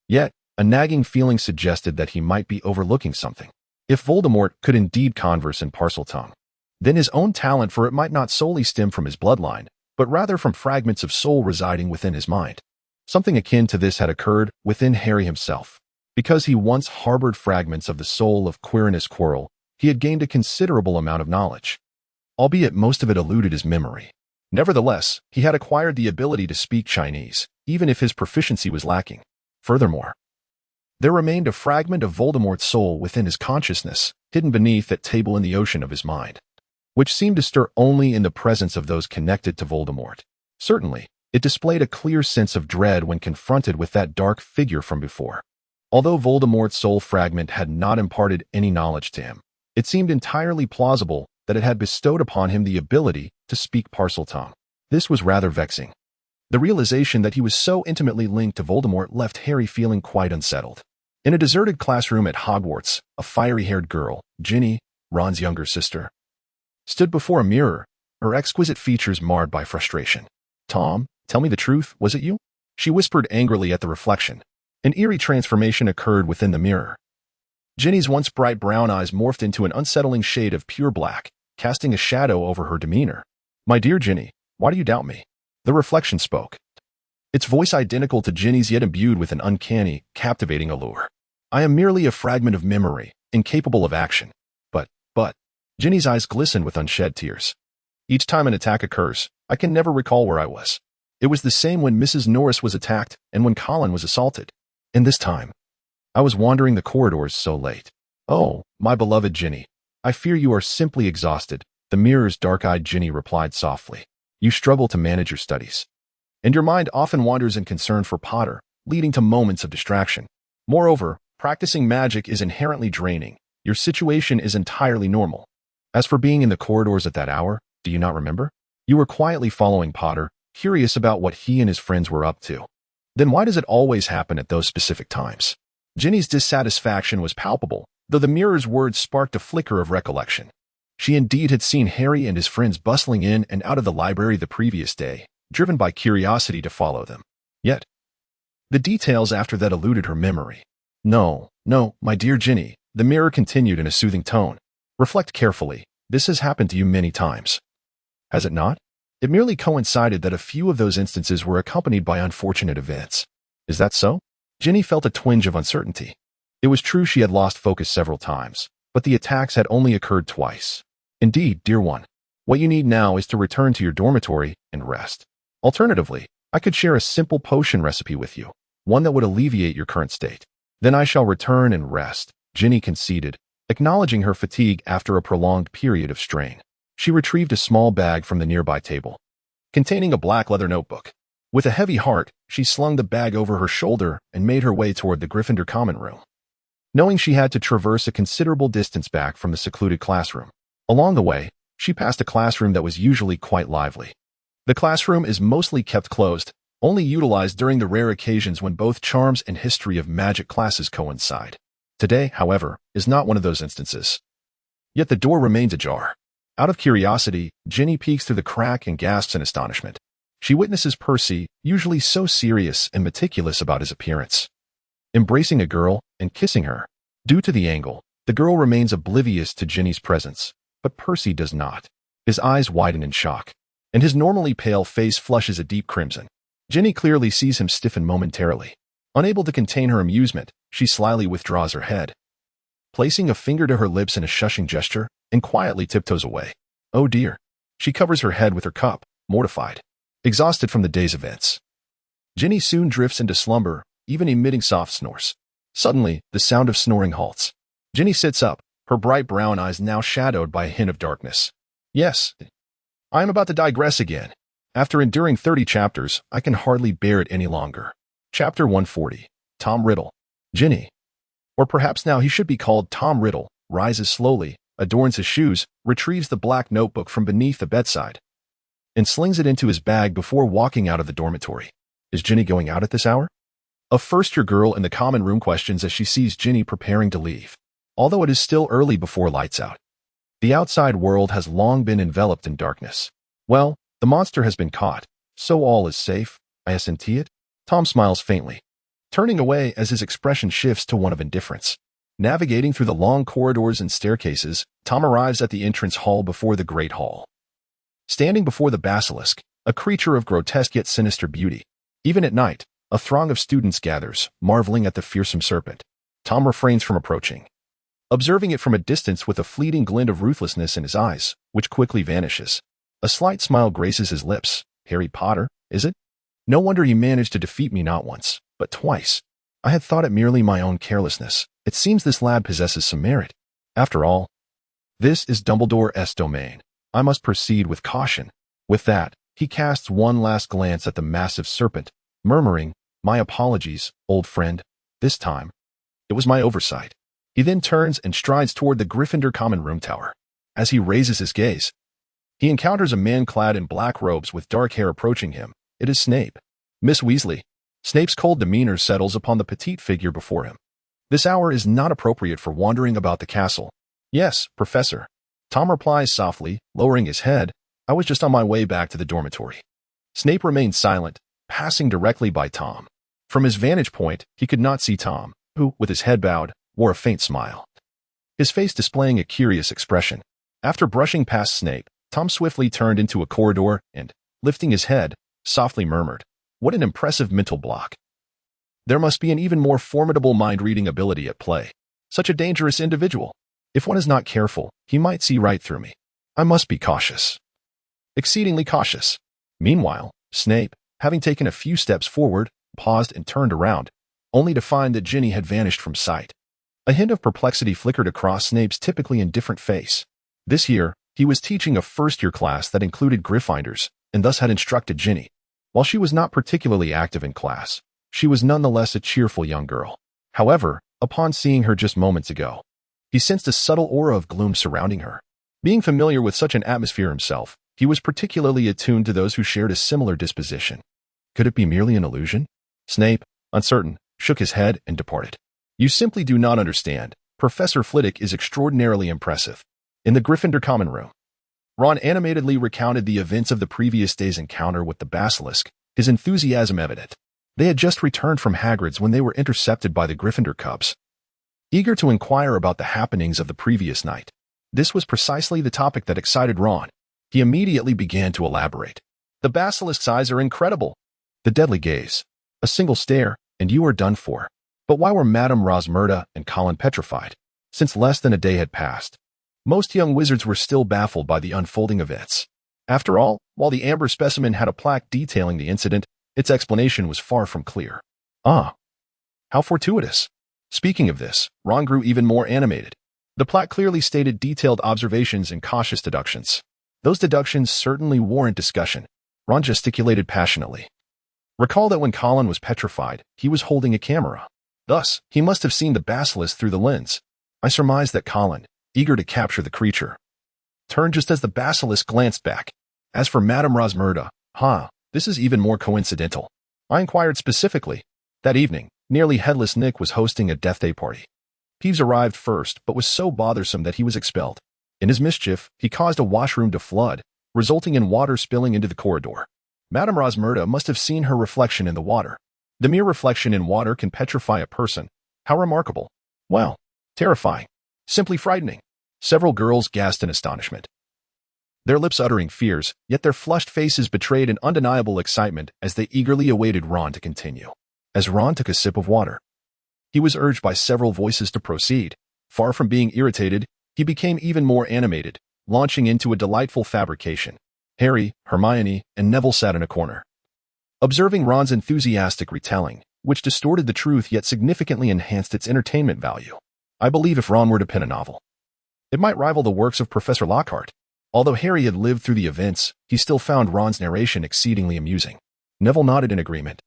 Yet, a nagging feeling suggested that he might be overlooking something. If Voldemort could indeed converse in Parseltongue, then his own talent for it might not solely stem from his bloodline, but rather from fragments of soul residing within his mind. Something akin to this had occurred within Harry himself. Because he once harbored fragments of the soul of Quirinus Quirrell, he had gained a considerable amount of knowledge, albeit most of it eluded his memory. Nevertheless, he had acquired the ability to speak Chinese, even if his proficiency was lacking. Furthermore, there remained a fragment of Voldemort's soul within his consciousness, hidden beneath that table in the ocean of his mind, which seemed to stir only in the presence of those connected to Voldemort. Certainly, it displayed a clear sense of dread when confronted with that dark figure from before. Although Voldemort's soul fragment had not imparted any knowledge to him, it seemed entirely plausible that it had bestowed upon him the ability to speak Parseltongue. This was rather vexing. The realization that he was so intimately linked to Voldemort left Harry feeling quite unsettled. In a deserted classroom at Hogwarts, a fiery-haired girl, Ginny, Ron's younger sister, stood before a mirror, her exquisite features marred by frustration. "Tom, tell me the truth, was it you?" she whispered angrily at the reflection. An eerie transformation occurred within the mirror. Ginny's once bright brown eyes morphed into an unsettling shade of pure black, casting a shadow over her demeanor. "My dear Ginny, why do you doubt me?" The reflection spoke, its voice identical to Ginny's yet imbued with an uncanny, captivating allure. "I am merely a fragment of memory, incapable of action. But, Ginny's eyes glistened with unshed tears. "Each time an attack occurs, I can never recall where I was. It was the same when Mrs. Norris was attacked and when Colin was assaulted. And this time, I was wandering the corridors so late." "Oh, my beloved Ginny, I fear you are simply exhausted," the mirror's dark-eyed Ginny replied softly. "You struggle to manage your studies, and your mind often wanders in concern for Potter, leading to moments of distraction. Moreover, practicing magic is inherently draining. Your situation is entirely normal. As for being in the corridors at that hour, do you not remember? You were quietly following Potter, curious about what he and his friends were up to. Then why does it always happen at those specific times?" Ginny's dissatisfaction was palpable, though the mirror's words sparked a flicker of recollection. She indeed had seen Harry and his friends bustling in and out of the library the previous day, driven by curiosity to follow them. Yet, the details after that eluded her memory. No, my dear Ginny," the mirror continued in a soothing tone. "Reflect carefully. This has happened to you many times. Has it not? It merely coincided that a few of those instances were accompanied by unfortunate events. Is that so?" Ginny felt a twinge of uncertainty. It was true she had lost focus several times, but the attacks had only occurred twice. "Indeed, dear one. What you need now is to return to your dormitory and rest. Alternatively, I could share a simple potion recipe with you, one that would alleviate your current state." "Then I shall return and rest," Ginny conceded, acknowledging her fatigue after a prolonged period of strain. She retrieved a small bag from the nearby table, containing a black leather notebook. With a heavy heart, she slung the bag over her shoulder and made her way toward the Gryffindor common room, knowing she had to traverse a considerable distance back from the secluded classroom. Along the way, she passed a classroom that was usually quite lively. The classroom is mostly kept closed, only utilized during the rare occasions when both charms and history of magic classes coincide. Today, however, is not one of those instances. Yet the door remains ajar. Out of curiosity, Ginny peeks through the crack and gasps in astonishment. She witnesses Percy, usually so serious and meticulous about his appearance, embracing a girl and kissing her. Due to the angle, the girl remains oblivious to Ginny's presence, but Percy does not. His eyes widen in shock, and his normally pale face flushes a deep crimson. Ginny clearly sees him stiffen momentarily. Unable to contain her amusement, she slyly withdraws her head, placing a finger to her lips in a shushing gesture, and quietly tiptoes away. Oh dear. She covers her head with her cup, mortified, exhausted from the day's events. Ginny soon drifts into slumber, even emitting soft snores. Suddenly, the sound of snoring halts. Ginny sits up, her bright brown eyes now shadowed by a hint of darkness. Yes, I am about to digress again. After enduring 30 chapters, I can hardly bear it any longer. Chapter 140. Tom Riddle. Ginny. Or perhaps now he should be called Tom Riddle, rises slowly, adorns his shoes, retrieves the black notebook from beneath the bedside, and slings it into his bag before walking out of the dormitory. Is Ginny going out at this hour? A first-year girl in the common room questions as she sees Ginny preparing to leave, although it is still early before lights out. The outside world has long been enveloped in darkness. Well, the monster has been caught, so all is safe, isn't it? Tom smiles faintly, turning away as his expression shifts to one of indifference. Navigating through the long corridors and staircases, Tom arrives at the entrance hall before the Great Hall. Standing before the basilisk, a creature of grotesque yet sinister beauty. Even at night, a throng of students gathers, marveling at the fearsome serpent. Tom refrains from approaching, observing it from a distance with a fleeting glint of ruthlessness in his eyes, which quickly vanishes. A slight smile graces his lips. Harry Potter, is it? No wonder you managed to defeat me not once, but twice. I had thought it merely my own carelessness. It seems this lad possesses some merit. After all, this is Dumbledore's domain. I must proceed with caution. With that, he casts one last glance at the massive serpent, murmuring, "My apologies, old friend. This time, it was my oversight." He then turns and strides toward the Gryffindor common room tower. As he raises his gaze, he encounters a man clad in black robes with dark hair approaching him. It is Snape. Miss Weasley. Snape's cold demeanor settles upon the petite figure before him. This hour is not appropriate for wandering about the castle. Yes, Professor. Tom replies softly, lowering his head. I was just on my way back to the dormitory. Snape remained silent, passing directly by Tom. From his vantage point, he could not see Tom, who, with his head bowed, wore a faint smile, his face displaying a curious expression. After brushing past Snape, Tom swiftly turned into a corridor and, lifting his head, softly murmured, "What an impressive mental block. There must be an even more formidable mind-reading ability at play. Such a dangerous individual. If one is not careful, he might see right through me. I must be cautious. Exceedingly cautious." Meanwhile, Snape, having taken a few steps forward, paused and turned around, only to find that Ginny had vanished from sight. A hint of perplexity flickered across Snape's typically indifferent face. This year, he was teaching a first-year class that included Gryffindors, and thus had instructed Ginny. While she was not particularly active in class, she was nonetheless a cheerful young girl. However, upon seeing her just moments ago, he sensed a subtle aura of gloom surrounding her. Being familiar with such an atmosphere himself, he was particularly attuned to those who shared a similar disposition. Could it be merely an illusion? Snape, uncertain, shook his head and departed. You simply do not understand. Professor Flitwick is extraordinarily impressive. In the Gryffindor common room, Ron animatedly recounted the events of the previous day's encounter with the basilisk, his enthusiasm evident. They had just returned from Hagrid's when they were intercepted by the Gryffindor cubs, eager to inquire about the happenings of the previous night. This was precisely the topic that excited Ron. He immediately began to elaborate. The basilisk's eyes are incredible. The deadly gaze. A single stare, and you are done for. But why were Madame Rosmerta and Colin petrified? Since less than a day had passed, most young wizards were still baffled by the unfolding events. After all, while the amber specimen had a plaque detailing the incident, its explanation was far from clear. Ah, how fortuitous. Speaking of this, Ron grew even more animated. The plaque clearly stated detailed observations and cautious deductions. Those deductions certainly warrant discussion. Ron gesticulated passionately. Recall that when Colin was petrified, he was holding a camera. Thus, he must have seen the basilisk through the lens. I surmised that Colin, eager to capture the creature, turned just as the basilisk glanced back. As for Madame Rosmerta, this is even more coincidental. I inquired specifically. That evening, Nearly Headless Nick was hosting a death day party. Peeves arrived first, but was so bothersome that he was expelled. In his mischief, he caused a washroom to flood, resulting in water spilling into the corridor. Madame Rosmerta must have seen her reflection in the water. The mere reflection in water can petrify a person. How remarkable. Well, terrifying. Simply frightening. Several girls gasped in astonishment, their lips uttering fears, yet their flushed faces betrayed an undeniable excitement as they eagerly awaited Ron to continue. As Ron took a sip of water, he was urged by several voices to proceed. Far from being irritated, he became even more animated, launching into a delightful fabrication. Harry, Hermione, and Neville sat in a corner, observing Ron's enthusiastic retelling, which distorted the truth yet significantly enhanced its entertainment value. I believe if Ron were to pen a novel, it might rival the works of Professor Lockhart. Although Harry had lived through the events, he still found Ron's narration exceedingly amusing. Neville nodded in agreement,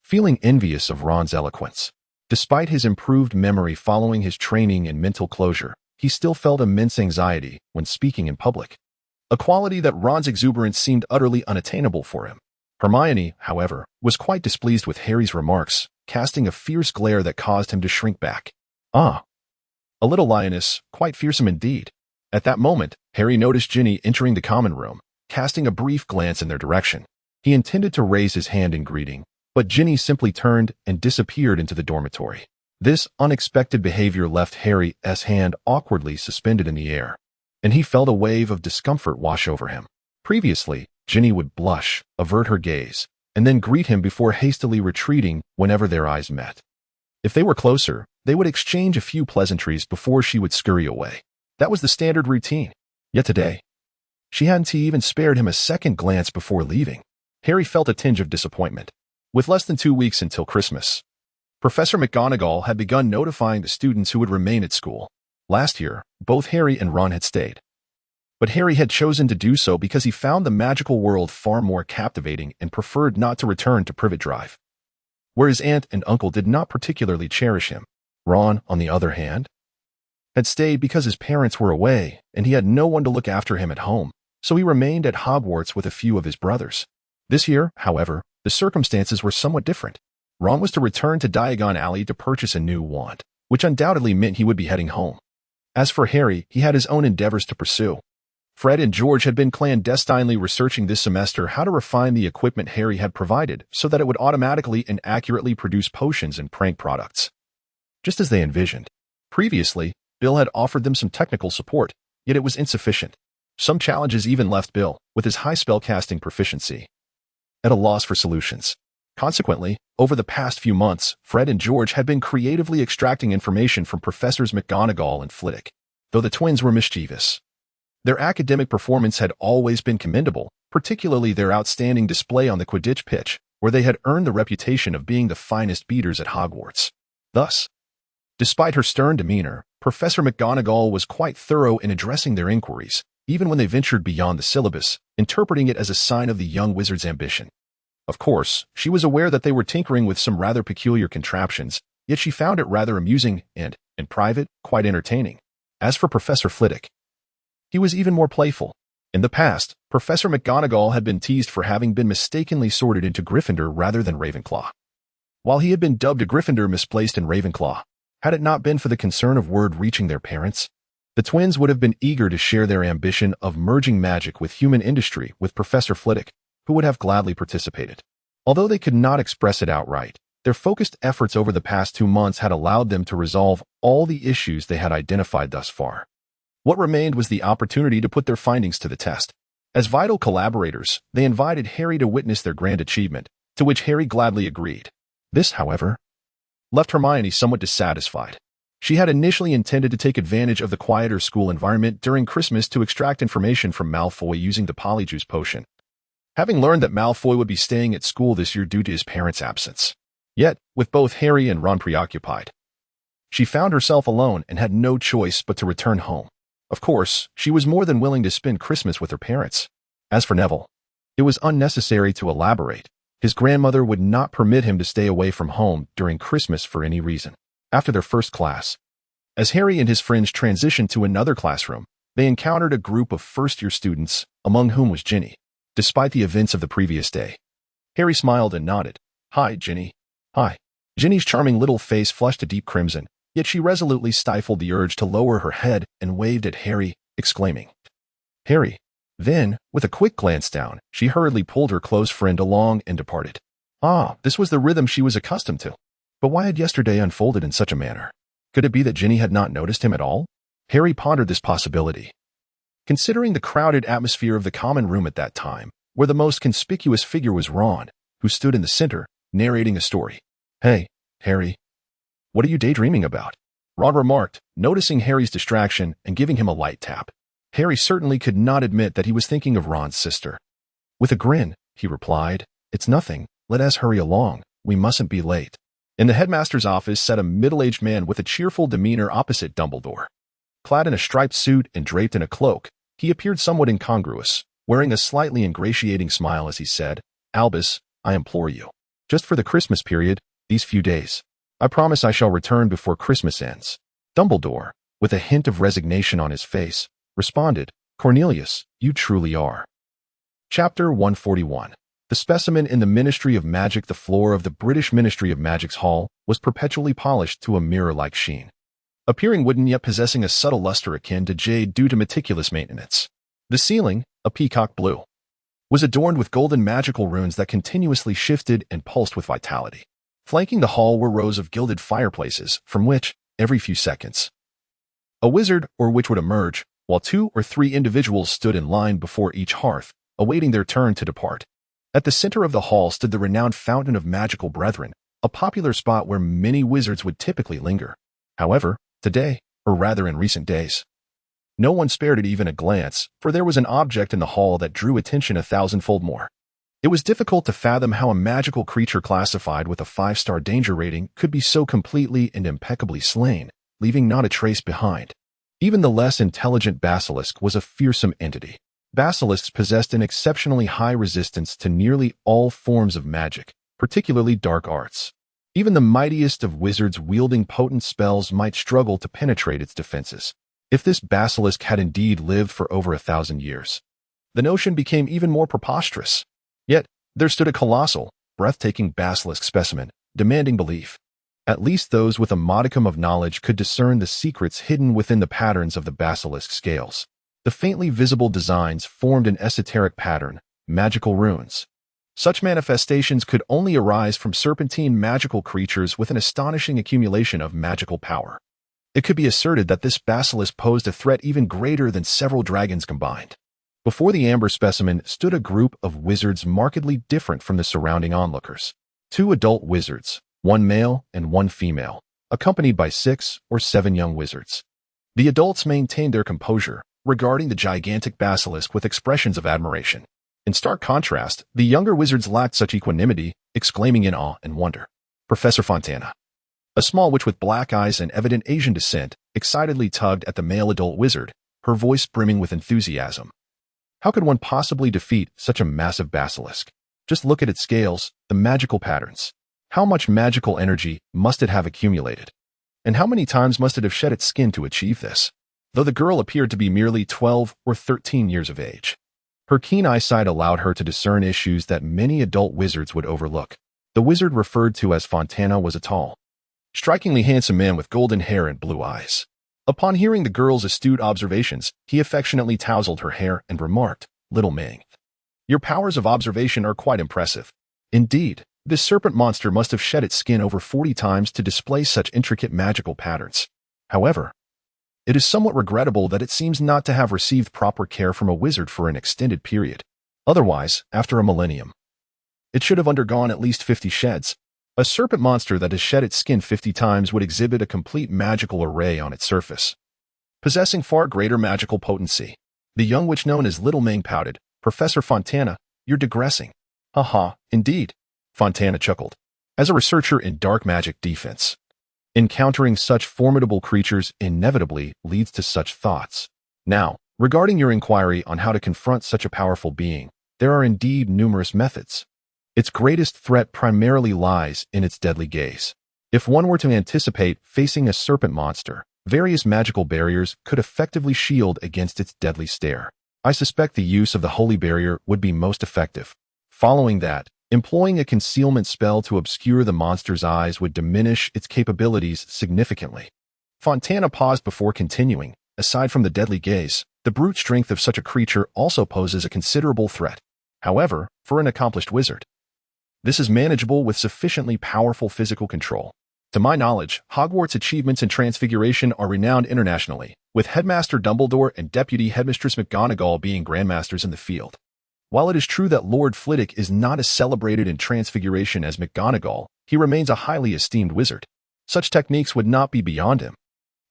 feeling envious of Ron's eloquence. Despite his improved memory following his training in mental closure, he still felt immense anxiety when speaking in public, a quality that Ron's exuberance seemed utterly unattainable for him. Hermione, however, was quite displeased with Harry's remarks, casting a fierce glare that caused him to shrink back. Ah, a little lioness, quite fearsome indeed. At that moment, Harry noticed Ginny entering the common room, casting a brief glance in their direction. He intended to raise his hand in greeting, but Ginny simply turned and disappeared into the dormitory. This unexpected behavior left Harry's hand awkwardly suspended in the air, and he felt a wave of discomfort wash over him. Previously, Ginny would blush, avert her gaze, and then greet him before hastily retreating whenever their eyes met. If they were closer, they would exchange a few pleasantries before she would scurry away. That was the standard routine. Yet today, she hadn't even spared him a second glance before leaving. Harry felt a tinge of disappointment. With less than 2 weeks until Christmas, Professor McGonagall had begun notifying the students who would remain at school. Last year, both Harry and Ron had stayed. But Harry had chosen to do so because he found the magical world far more captivating and preferred not to return to Privet Drive, where his aunt and uncle did not particularly cherish him. Ron, on the other hand, had stayed because his parents were away and he had no one to look after him at home, so he remained at Hogwarts with a few of his brothers. This year, however, the circumstances were somewhat different. Ron was to return to Diagon Alley to purchase a new wand, which undoubtedly meant he would be heading home. As for Harry, he had his own endeavors to pursue. Fred and George had been clandestinely researching this semester how to refine the equipment Harry had provided so that it would automatically and accurately produce potions and prank products, just as they envisioned. Previously, Bill had offered them some technical support, yet it was insufficient. Some challenges even left Bill, with his high spellcasting proficiency, at a loss for solutions. Consequently, over the past few months, Fred and George had been creatively extracting information from Professors McGonagall and Flitwick. Though the twins were mischievous, their academic performance had always been commendable, particularly their outstanding display on the Quidditch pitch, where they had earned the reputation of being the finest beaters at Hogwarts. Thus, despite her stern demeanor, Professor McGonagall was quite thorough in addressing their inquiries, even when they ventured beyond the syllabus, interpreting it as a sign of the young wizard's ambition. Of course, she was aware that they were tinkering with some rather peculiar contraptions, yet she found it rather amusing and, in private, quite entertaining. As for Professor Flitwick, he was even more playful. In the past, Professor McGonagall had been teased for having been mistakenly sorted into Gryffindor rather than Ravenclaw, while he had been dubbed a Gryffindor misplaced in Ravenclaw. Had it not been for the concern of word reaching their parents, the twins would have been eager to share their ambition of merging magic with human industry with Professor Flitwick, who would have gladly participated. Although they could not express it outright, their focused efforts over the past 2 months had allowed them to resolve all the issues they had identified thus far. What remained was the opportunity to put their findings to the test. As vital collaborators, they invited Harry to witness their grand achievement, to which Harry gladly agreed. This, however, left Hermione somewhat dissatisfied. She had initially intended to take advantage of the quieter school environment during Christmas to extract information from Malfoy using the Polyjuice potion, having learned that Malfoy would be staying at school this year due to his parents' absence. Yet, with both Harry and Ron preoccupied, she found herself alone and had no choice but to return home. Of course, she was more than willing to spend Christmas with her parents. As for Neville, it was unnecessary to elaborate. His grandmother would not permit him to stay away from home during Christmas for any reason. After their first class, as Harry and his friends transitioned to another classroom, they encountered a group of first-year students, among whom was Ginny. Despite the events of the previous day, Harry smiled and nodded. "Hi, Ginny." "Hi." Ginny's charming little face flushed a deep crimson, yet she resolutely stifled the urge to lower her head and waved at Harry, exclaiming, "Harry." Then, with a quick glance down, she hurriedly pulled her close friend along and departed. Ah, this was the rhythm she was accustomed to. But why had yesterday unfolded in such a manner? Could it be that Ginny had not noticed him at all? Harry pondered this possibility, considering the crowded atmosphere of the common room at that time, where the most conspicuous figure was Ron, who stood in the center, narrating a story. "Hey, Harry, what are you daydreaming about?" Ron remarked, noticing Harry's distraction and giving him a light tap. Harry certainly could not admit that he was thinking of Ron's sister. With a grin, he replied, "It's nothing. Let us hurry along. We mustn't be late." In the headmaster's office sat a middle-aged man with a cheerful demeanor opposite Dumbledore. Clad in a striped suit and draped in a cloak, he appeared somewhat incongruous, wearing a slightly ingratiating smile as he said, "Albus, I implore you, just for the Christmas period, these few days. I promise I shall return before Christmas ends." Dumbledore, with a hint of resignation on his face, responded, "Cornelius, you truly are." Chapter 141. The specimen in the Ministry of Magic. The floor of the British Ministry of Magic's hall was perpetually polished to a mirror-like sheen, appearing wooden yet possessing a subtle luster akin to jade due to meticulous maintenance. The ceiling, a peacock blue, was adorned with golden magical runes that continuously shifted and pulsed with vitality. Flanking the hall were rows of gilded fireplaces, from which, every few seconds, a wizard or witch would emerge, while 2 or 3 individuals stood in line before each hearth, awaiting their turn to depart. At the center of the hall stood the renowned Fountain of Magical Brethren, a popular spot where many wizards would typically linger. However, today, or rather in recent days, no one spared it even a glance, for there was an object in the hall that drew attention 1,000-fold more. It was difficult to fathom how a magical creature classified with a 5-star danger rating could be so completely and impeccably slain, leaving not a trace behind. Even the less intelligent basilisk was a fearsome entity. Basilisks possessed an exceptionally high resistance to nearly all forms of magic, particularly dark arts. Even the mightiest of wizards wielding potent spells might struggle to penetrate its defenses. If this basilisk had indeed lived for over 1,000 years, the notion became even more preposterous. Yet, there stood a colossal, breathtaking basilisk specimen, demanding belief. At least those with a modicum of knowledge could discern the secrets hidden within the patterns of the basilisk scales. The faintly visible designs formed an esoteric pattern, magical runes. Such manifestations could only arise from serpentine magical creatures with an astonishing accumulation of magical power. It could be asserted that this basilisk posed a threat even greater than several dragons combined. Before the amber specimen stood a group of wizards markedly different from the surrounding onlookers. 2 adult wizards, 1 male and 1 female, accompanied by 6 or 7 young wizards. The adults maintained their composure, regarding the gigantic basilisk with expressions of admiration. In stark contrast, the younger wizards lacked such equanimity, exclaiming in awe and wonder. Professor Fontana, a small witch with black eyes and evident Asian descent, excitedly tugged at the male adult wizard, her voice brimming with enthusiasm. How could one possibly defeat such a massive basilisk? Just look at its scales, the magical patterns. How much magical energy must it have accumulated? And how many times must it have shed its skin to achieve this? Though the girl appeared to be merely 12 or 13 years of age, her keen eyesight allowed her to discern issues that many adult wizards would overlook. The wizard referred to as Fontana was a tall, strikingly handsome man with golden hair and blue eyes. Upon hearing the girl's astute observations, he affectionately tousled her hair and remarked, "Little Ming, your powers of observation are quite impressive. Indeed, this serpent monster must have shed its skin over 40 times to display such intricate magical patterns. However, it is somewhat regrettable that it seems not to have received proper care from a wizard for an extended period. Otherwise, after a millennium, it should have undergone at least 50 sheds. A serpent monster that has shed its skin 50 times would exhibit a complete magical array on its surface, possessing far greater magical potency." The young witch known as Little Ming pouted, "Professor Fontana, you're digressing." "Ha, indeed," Fontana chuckled. "As a researcher in dark magic defense, encountering such formidable creatures inevitably leads to such thoughts. Now, regarding your inquiry on how to confront such a powerful being, there are indeed numerous methods. Its greatest threat primarily lies in its deadly gaze. If one were to anticipate facing a serpent monster, various magical barriers could effectively shield against its deadly stare. I suspect the use of the Holy Barrier would be most effective. Following that, employing a concealment spell to obscure the monster's eyes would diminish its capabilities significantly." Fontana paused before continuing. "Aside from the deadly gaze, the brute strength of such a creature also poses a considerable threat. However, for an accomplished wizard, this is manageable with sufficiently powerful physical control. To my knowledge, Hogwarts' achievements in transfiguration are renowned internationally, with Headmaster Dumbledore and Deputy Headmistress McGonagall being grandmasters in the field. While it is true that Lord Flitwick is not as celebrated in transfiguration as McGonagall, he remains a highly esteemed wizard. Such techniques would not be beyond him.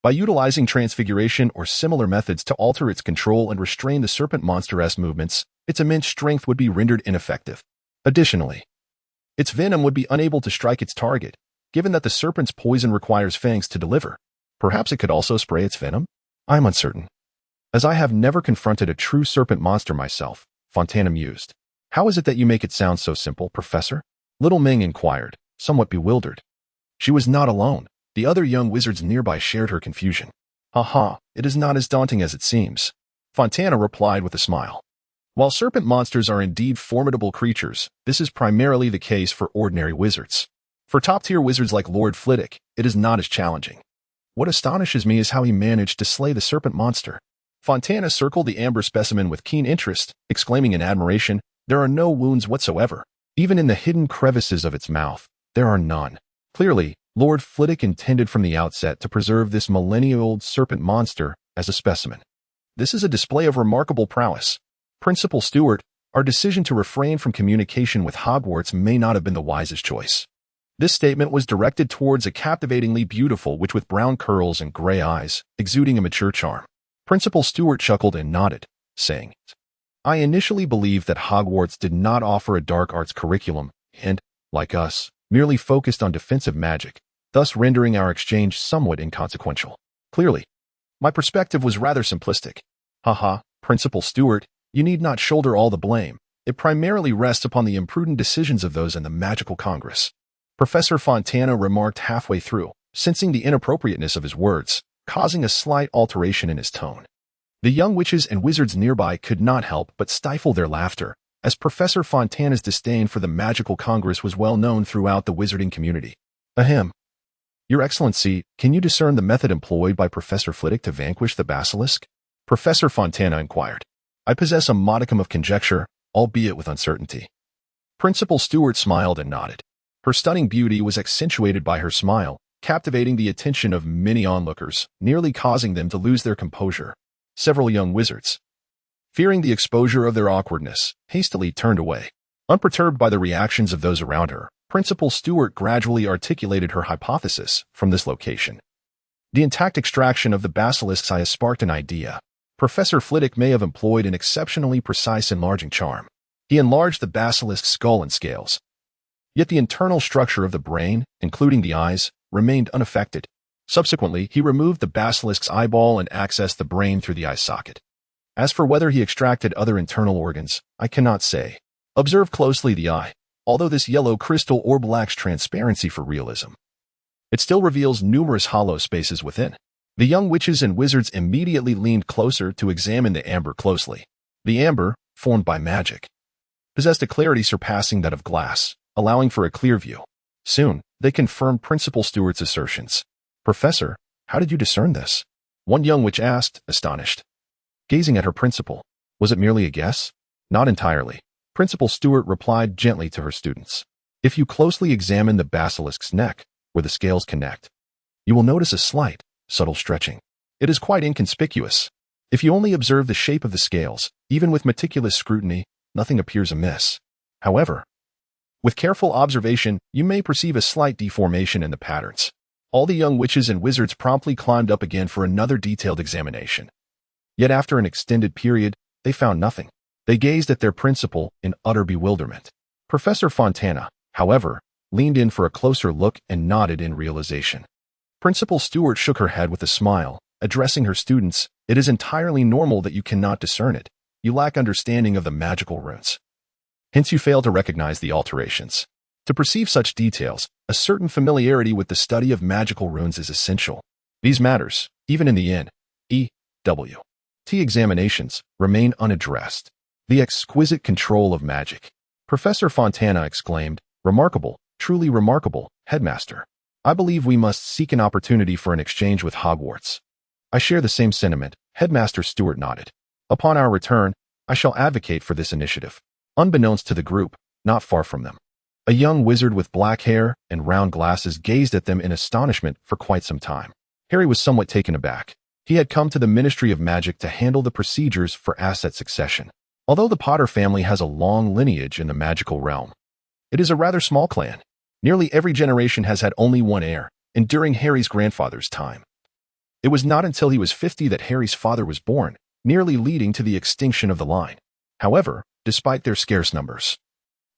By utilizing transfiguration or similar methods to alter its control and restrain the serpent monster's movements, its immense strength would be rendered ineffective. Additionally, its venom would be unable to strike its target, given that the serpent's poison requires fangs to deliver. Perhaps it could also spray its venom? I'm uncertain, as I have never confronted a true serpent monster myself," Fontana mused. "How is it that you make it sound so simple, Professor?" Little Ming inquired, somewhat bewildered. She was not alone. The other young wizards nearby shared her confusion. Haha, it is not as daunting as it seems. Fontana replied with a smile. While serpent monsters are indeed formidable creatures, this is primarily the case for ordinary wizards. For top-tier wizards like Lord Flitwick, it is not as challenging. What astonishes me is how he managed to slay the serpent monster. Fontana circled the amber specimen with keen interest, exclaiming in admiration, "There are no wounds whatsoever. Even in the hidden crevices of its mouth, there are none." Clearly, Lord Flitwick intended from the outset to preserve this millennia-old serpent monster as a specimen. This is a display of remarkable prowess. Principal Stewart, our decision to refrain from communication with Hogwarts may not have been the wisest choice. This statement was directed towards a captivatingly beautiful witch with brown curls and gray eyes, exuding a mature charm. Principal Stewart chuckled and nodded, saying, "I initially believed that Hogwarts did not offer a dark arts curriculum and, like us, merely focused on defensive magic, thus rendering our exchange somewhat inconsequential. Clearly, my perspective was rather simplistic. Haha, Principal Stewart, you need not shoulder all the blame. It primarily rests upon the imprudent decisions of those in the Magical Congress." Professor Fontana remarked halfway through, sensing the inappropriateness of his words, causing a slight alteration in his tone. The young witches and wizards nearby could not help but stifle their laughter, as Professor Fontana's disdain for the Magical Congress was well known throughout the wizarding community. Ahem. Your Excellency, can you discern the method employed by Professor Flitwick to vanquish the basilisk? Professor Fontana inquired. I possess a modicum of conjecture, albeit with uncertainty. Principal Stewart smiled and nodded. Her stunning beauty was accentuated by her smile, captivating the attention of many onlookers, nearly causing them to lose their composure. Several young wizards, fearing the exposure of their awkwardness, hastily turned away. Unperturbed by the reactions of those around her, Principal Stewart gradually articulated her hypothesis from this location. The intact extraction of the basilisk's eye sparked an idea. Professor Flitwick may have employed an exceptionally precise enlarging charm. He enlarged the basilisk's skull and scales. Yet the internal structure of the brain, including the eyes, remained unaffected. Subsequently, he removed the basilisk's eyeball and accessed the brain through the eye socket. As for whether he extracted other internal organs, I cannot say. Observe closely the eye. Although this yellow crystal orb lacks transparency for realism, it still reveals numerous hollow spaces within. The young witches and wizards immediately leaned closer to examine the amber closely. The amber, formed by magic, possessed a clarity surpassing that of glass, allowing for a clear view. Soon, they confirmed Principal Stewart's assertions. Professor, how did you discern this? One young witch asked, astonished. Gazing at her principal, was it merely a guess? Not entirely. Principal Stewart replied gently to her students. If you closely examine the basilisk's neck, where the scales connect, you will notice a slight, subtle stretching. It is quite inconspicuous. If you only observe the shape of the scales, even with meticulous scrutiny, nothing appears amiss. However, with careful observation, you may perceive a slight deformation in the patterns. All the young witches and wizards promptly climbed up again for another detailed examination. Yet after an extended period, they found nothing. They gazed at their principal in utter bewilderment. Professor Fontana, however, leaned in for a closer look and nodded in realization. Principal Stewart shook her head with a smile, addressing her students. It is entirely normal that you cannot discern it. You lack understanding of the magical runes. Hence you fail to recognize the alterations. To perceive such details, a certain familiarity with the study of magical runes is essential. These matters, even in the N.E.W.T. examinations, remain unaddressed. The exquisite control of magic. Professor Fontana exclaimed, Remarkable, truly remarkable, Headmaster. I believe we must seek an opportunity for an exchange with Hogwarts. I share the same sentiment, Headmaster Stewart nodded. Upon our return, I shall advocate for this initiative. Unbeknownst to the group, not far from them, a young wizard with black hair and round glasses gazed at them in astonishment for quite some time. Harry was somewhat taken aback. He had come to the Ministry of Magic to handle the procedures for asset succession. Although the Potter family has a long lineage in the magical realm, it is a rather small clan. Nearly every generation has had only one heir, and during Harry's grandfather's time, it was not until he was 50 that Harry's father was born, nearly leading to the extinction of the line. However, despite their scarce numbers,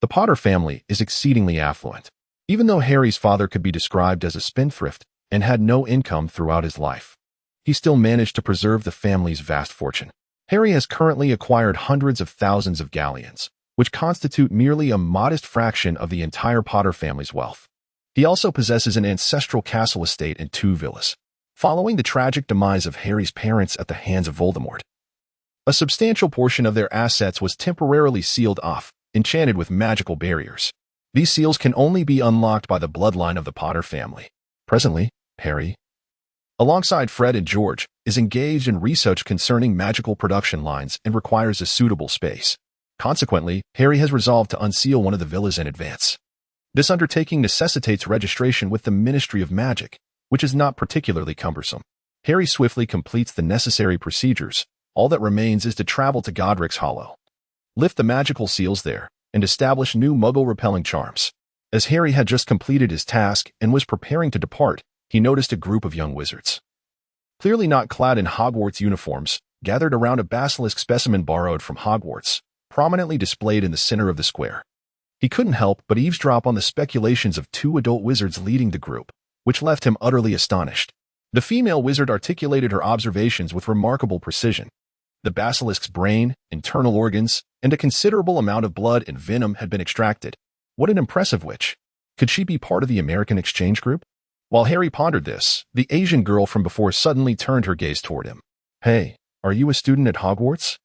the Potter family is exceedingly affluent. Even though Harry's father could be described as a spendthrift and had no income throughout his life, he still managed to preserve the family's vast fortune. Harry has currently acquired hundreds of thousands of galleons, which constitute merely a modest fraction of the entire Potter family's wealth. He also possesses an ancestral castle estate and 2 villas. following the tragic demise of Harry's parents at the hands of Voldemort. A substantial portion of their assets was temporarily sealed off, enchanted with magical barriers. These seals can only be unlocked by the bloodline of the Potter family. Presently, Harry, alongside Fred and George, is engaged in research concerning magical production lines and requires a suitable space. Consequently, Harry has resolved to unseal one of the villas in advance. This undertaking necessitates registration with the Ministry of Magic, which is not particularly cumbersome. Harry swiftly completes the necessary procedures. All that remains is to travel to Godric's Hollow, lift the magical seals there, and establish new Muggle-repelling charms. As Harry had just completed his task and was preparing to depart, he noticed a group of young wizards, clearly not clad in Hogwarts uniforms, gathered around a basilisk specimen borrowed from Hogwarts, prominently displayed in the center of the square. He couldn't help but eavesdrop on the speculations of two adult wizards leading the group, which left him utterly astonished. The female wizard articulated her observations with remarkable precision. The basilisk's brain, internal organs, and a considerable amount of blood and venom had been extracted. What an impressive witch! Could she be part of the American exchange group? While Harry pondered this, the Asian girl from before suddenly turned her gaze toward him. "Hey, are you a student at Hogwarts?"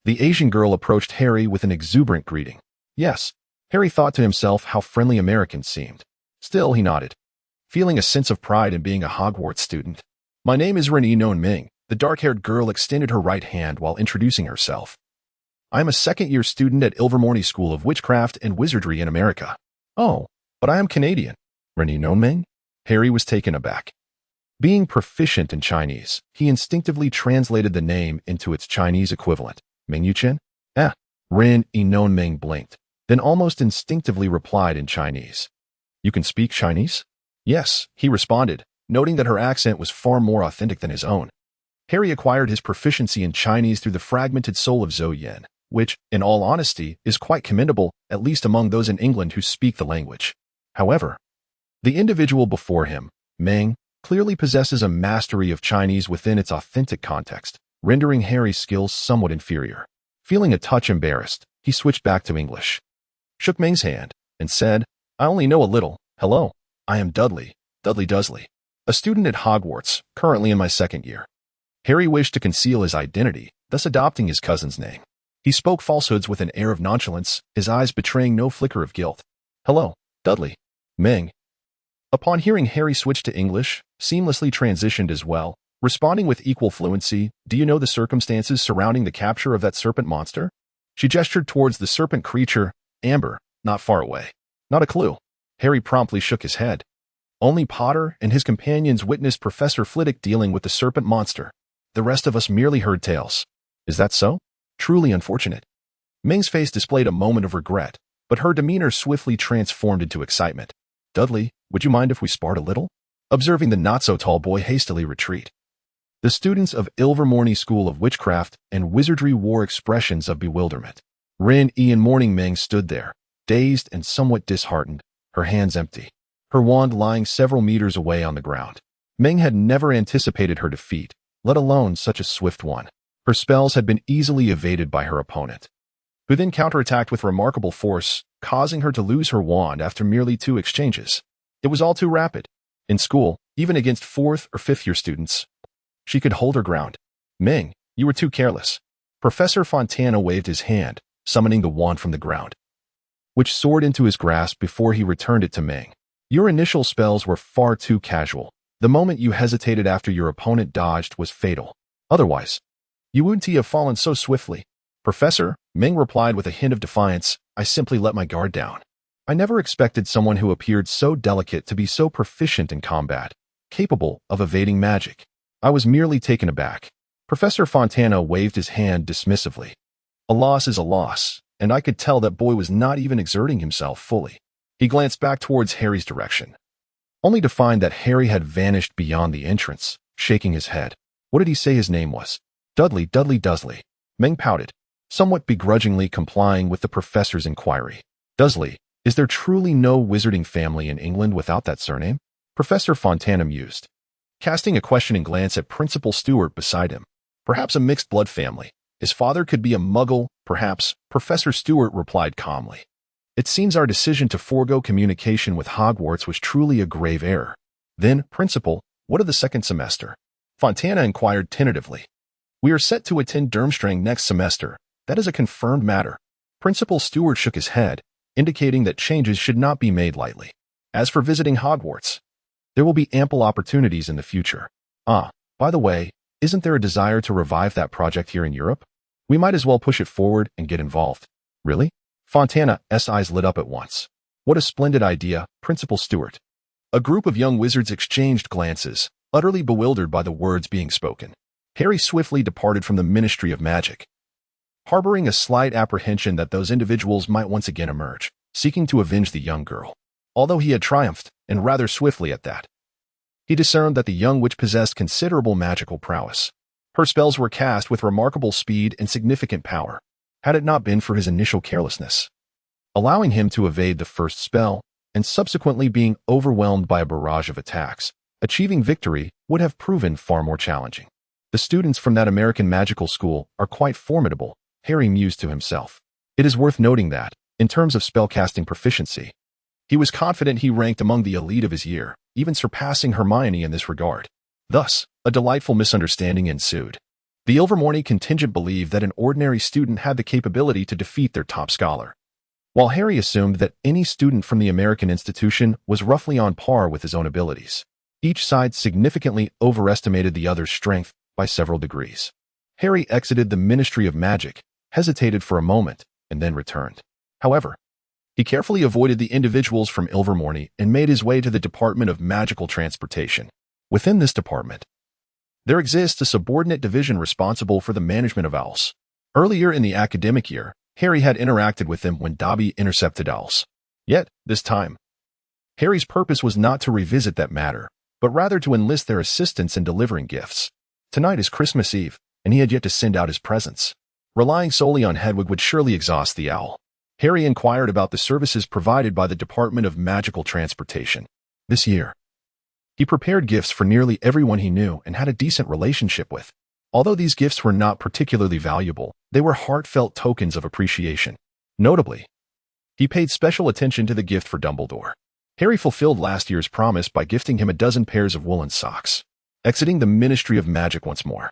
The Asian girl approached Harry with an exuberant greeting. Yes. Harry thought to himself how friendly Americans seemed. Still, he nodded, feeling a sense of pride in being a Hogwarts student. "My name is Ming." The dark-haired girl extended her right hand while introducing herself. "I am a second-year student at Ilvermorny School of Witchcraft and Wizardry in America." "Oh, but I am Canadian." Ming? Harry was taken aback. Being proficient in Chinese, he instinctively translated the name into its Chinese equivalent. "Ming Yuchen?" Ming blinked, then almost instinctively replied in Chinese. "You can speak Chinese?" "Yes," he responded, noting that her accent was far more authentic than his own. Harry acquired his proficiency in Chinese through the fragmented soul of Zhou Yan, which, in all honesty, is quite commendable, at least among those in England who speak the language. However, the individual before him, Ming, clearly possesses a mastery of Chinese within its authentic context, rendering Harry's skills somewhat inferior. Feeling a touch embarrassed, he switched back to English, shook Ming's hand, and said, "I only know a little. Hello, I am Dudley Dursley, a student at Hogwarts, currently in my second year." Harry wished to conceal his identity, thus adopting his cousin's name. He spoke falsehoods with an air of nonchalance, his eyes betraying no flicker of guilt. "Hello, Dudley." Ming, upon hearing Harry switch to English, seamlessly transitioned as well, responding with equal fluency, "Do you know the circumstances surrounding the capture of that serpent monster?" She gestured towards the serpent creature, Amber, not far away. "Not a clue." Harry promptly shook his head. Only Potter and his companions witnessed Professor Flitwick dealing with the serpent monster. The rest of us merely heard tales. "Is that so? Truly unfortunate." Ming's face displayed a moment of regret, but her demeanor swiftly transformed into excitement. "Dudley, would you mind if we sparred a little?" Observing the not-so-tall boy hastily retreat. The students of Ilvermorny School of Witchcraft and Wizardry wore expressions of bewilderment. Morning Ming stood there, dazed and somewhat disheartened, her hands empty, her wand lying several meters away on the ground. Ming had never anticipated her defeat, let alone such a swift one. Her spells had been easily evaded by her opponent, who then counterattacked with remarkable force, causing her to lose her wand after merely 2 exchanges. It was all too rapid. In school, even against 4th or 5th-year students, she could hold her ground. "Ming, you were too careless." Professor Fontana waved his hand, summoning the wand from the ground, which soared into his grasp before he returned it to Ming. "Your initial spells were far too casual. The moment you hesitated after your opponent dodged was fatal. Otherwise, you wouldn't have fallen so swiftly." "Professor," Ming replied with a hint of defiance, "I simply let my guard down. I never expected someone who appeared so delicate to be so proficient in combat, capable of evading magic. I was merely taken aback." Professor Fontana waved his hand dismissively. "A loss is a loss, and I could tell that boy was not even exerting himself fully." He glanced back towards Harry's direction, only to find that Harry had vanished beyond the entrance, shaking his head. "What did he say his name was?" Dudley Dursley." Ming pouted, somewhat begrudgingly complying with the professor's inquiry. "Dursley, is there truly no wizarding family in England without that surname?" Professor Fontana mused, casting a questioning glance at Principal Stewart beside him. "Perhaps a mixed blood family. His father could be a Muggle, perhaps," Professor Stewart replied calmly. "It seems our decision to forego communication with Hogwarts was truly a grave error." "Then, Principal, what of the second semester?" Fontana inquired tentatively. We are set to attend Durmstrang next semester. That is a confirmed matter. Principal Stewart shook his head, indicating that changes should not be made lightly. As for visiting Hogwarts, there will be ample opportunities in the future. By the way, isn't there a desire to revive that project here in Europe? We might as well push it forward and get involved. Really? Fontana's eyes lit up at once. What a splendid idea, Principal Stewart. A group of young wizards exchanged glances, utterly bewildered by the words being spoken. Harry swiftly departed from the Ministry of Magic, harboring a slight apprehension that those individuals might once again emerge, seeking to avenge the young girl. Although he had triumphed, and rather swiftly at that, he discerned that the young witch possessed considerable magical prowess. Her spells were cast with remarkable speed and significant power, had it not been for his initial carelessness, allowing him to evade the first spell, and subsequently being overwhelmed by a barrage of attacks. Achieving victory would have proven far more challenging. The students from that American magical school are quite formidable, Harry mused to himself. It is worth noting that, in terms of spellcasting proficiency, he was confident he ranked among the elite of his year, even surpassing Hermione in this regard. Thus, a delightful misunderstanding ensued. The Ilvermorny contingent believed that an ordinary student had the capability to defeat their top scholar, while Harry assumed that any student from the American institution was roughly on par with his own abilities. Each side significantly overestimated the other's strength by several degrees. Harry exited the Ministry of Magic, hesitated for a moment, and then returned. However, he carefully avoided the individuals from Ilvermorny and made his way to the Department of Magical Transportation. Within this department, there exists a subordinate division responsible for the management of owls. Earlier in the academic year, Harry had interacted with them when Dobby intercepted owls. Yet, this time, Harry's purpose was not to revisit that matter, but rather to enlist their assistance in delivering gifts. Tonight is Christmas Eve, and he had yet to send out his presents. Relying solely on Hedwig would surely exhaust the owl. Harry inquired about the services provided by the Department of Magical Transportation. This year, he prepared gifts for nearly everyone he knew and had a decent relationship with. Although these gifts were not particularly valuable, they were heartfelt tokens of appreciation. Notably, he paid special attention to the gift for Dumbledore. Harry fulfilled last year's promise by gifting him a dozen pairs of woolen socks. Exiting the Ministry of Magic once more,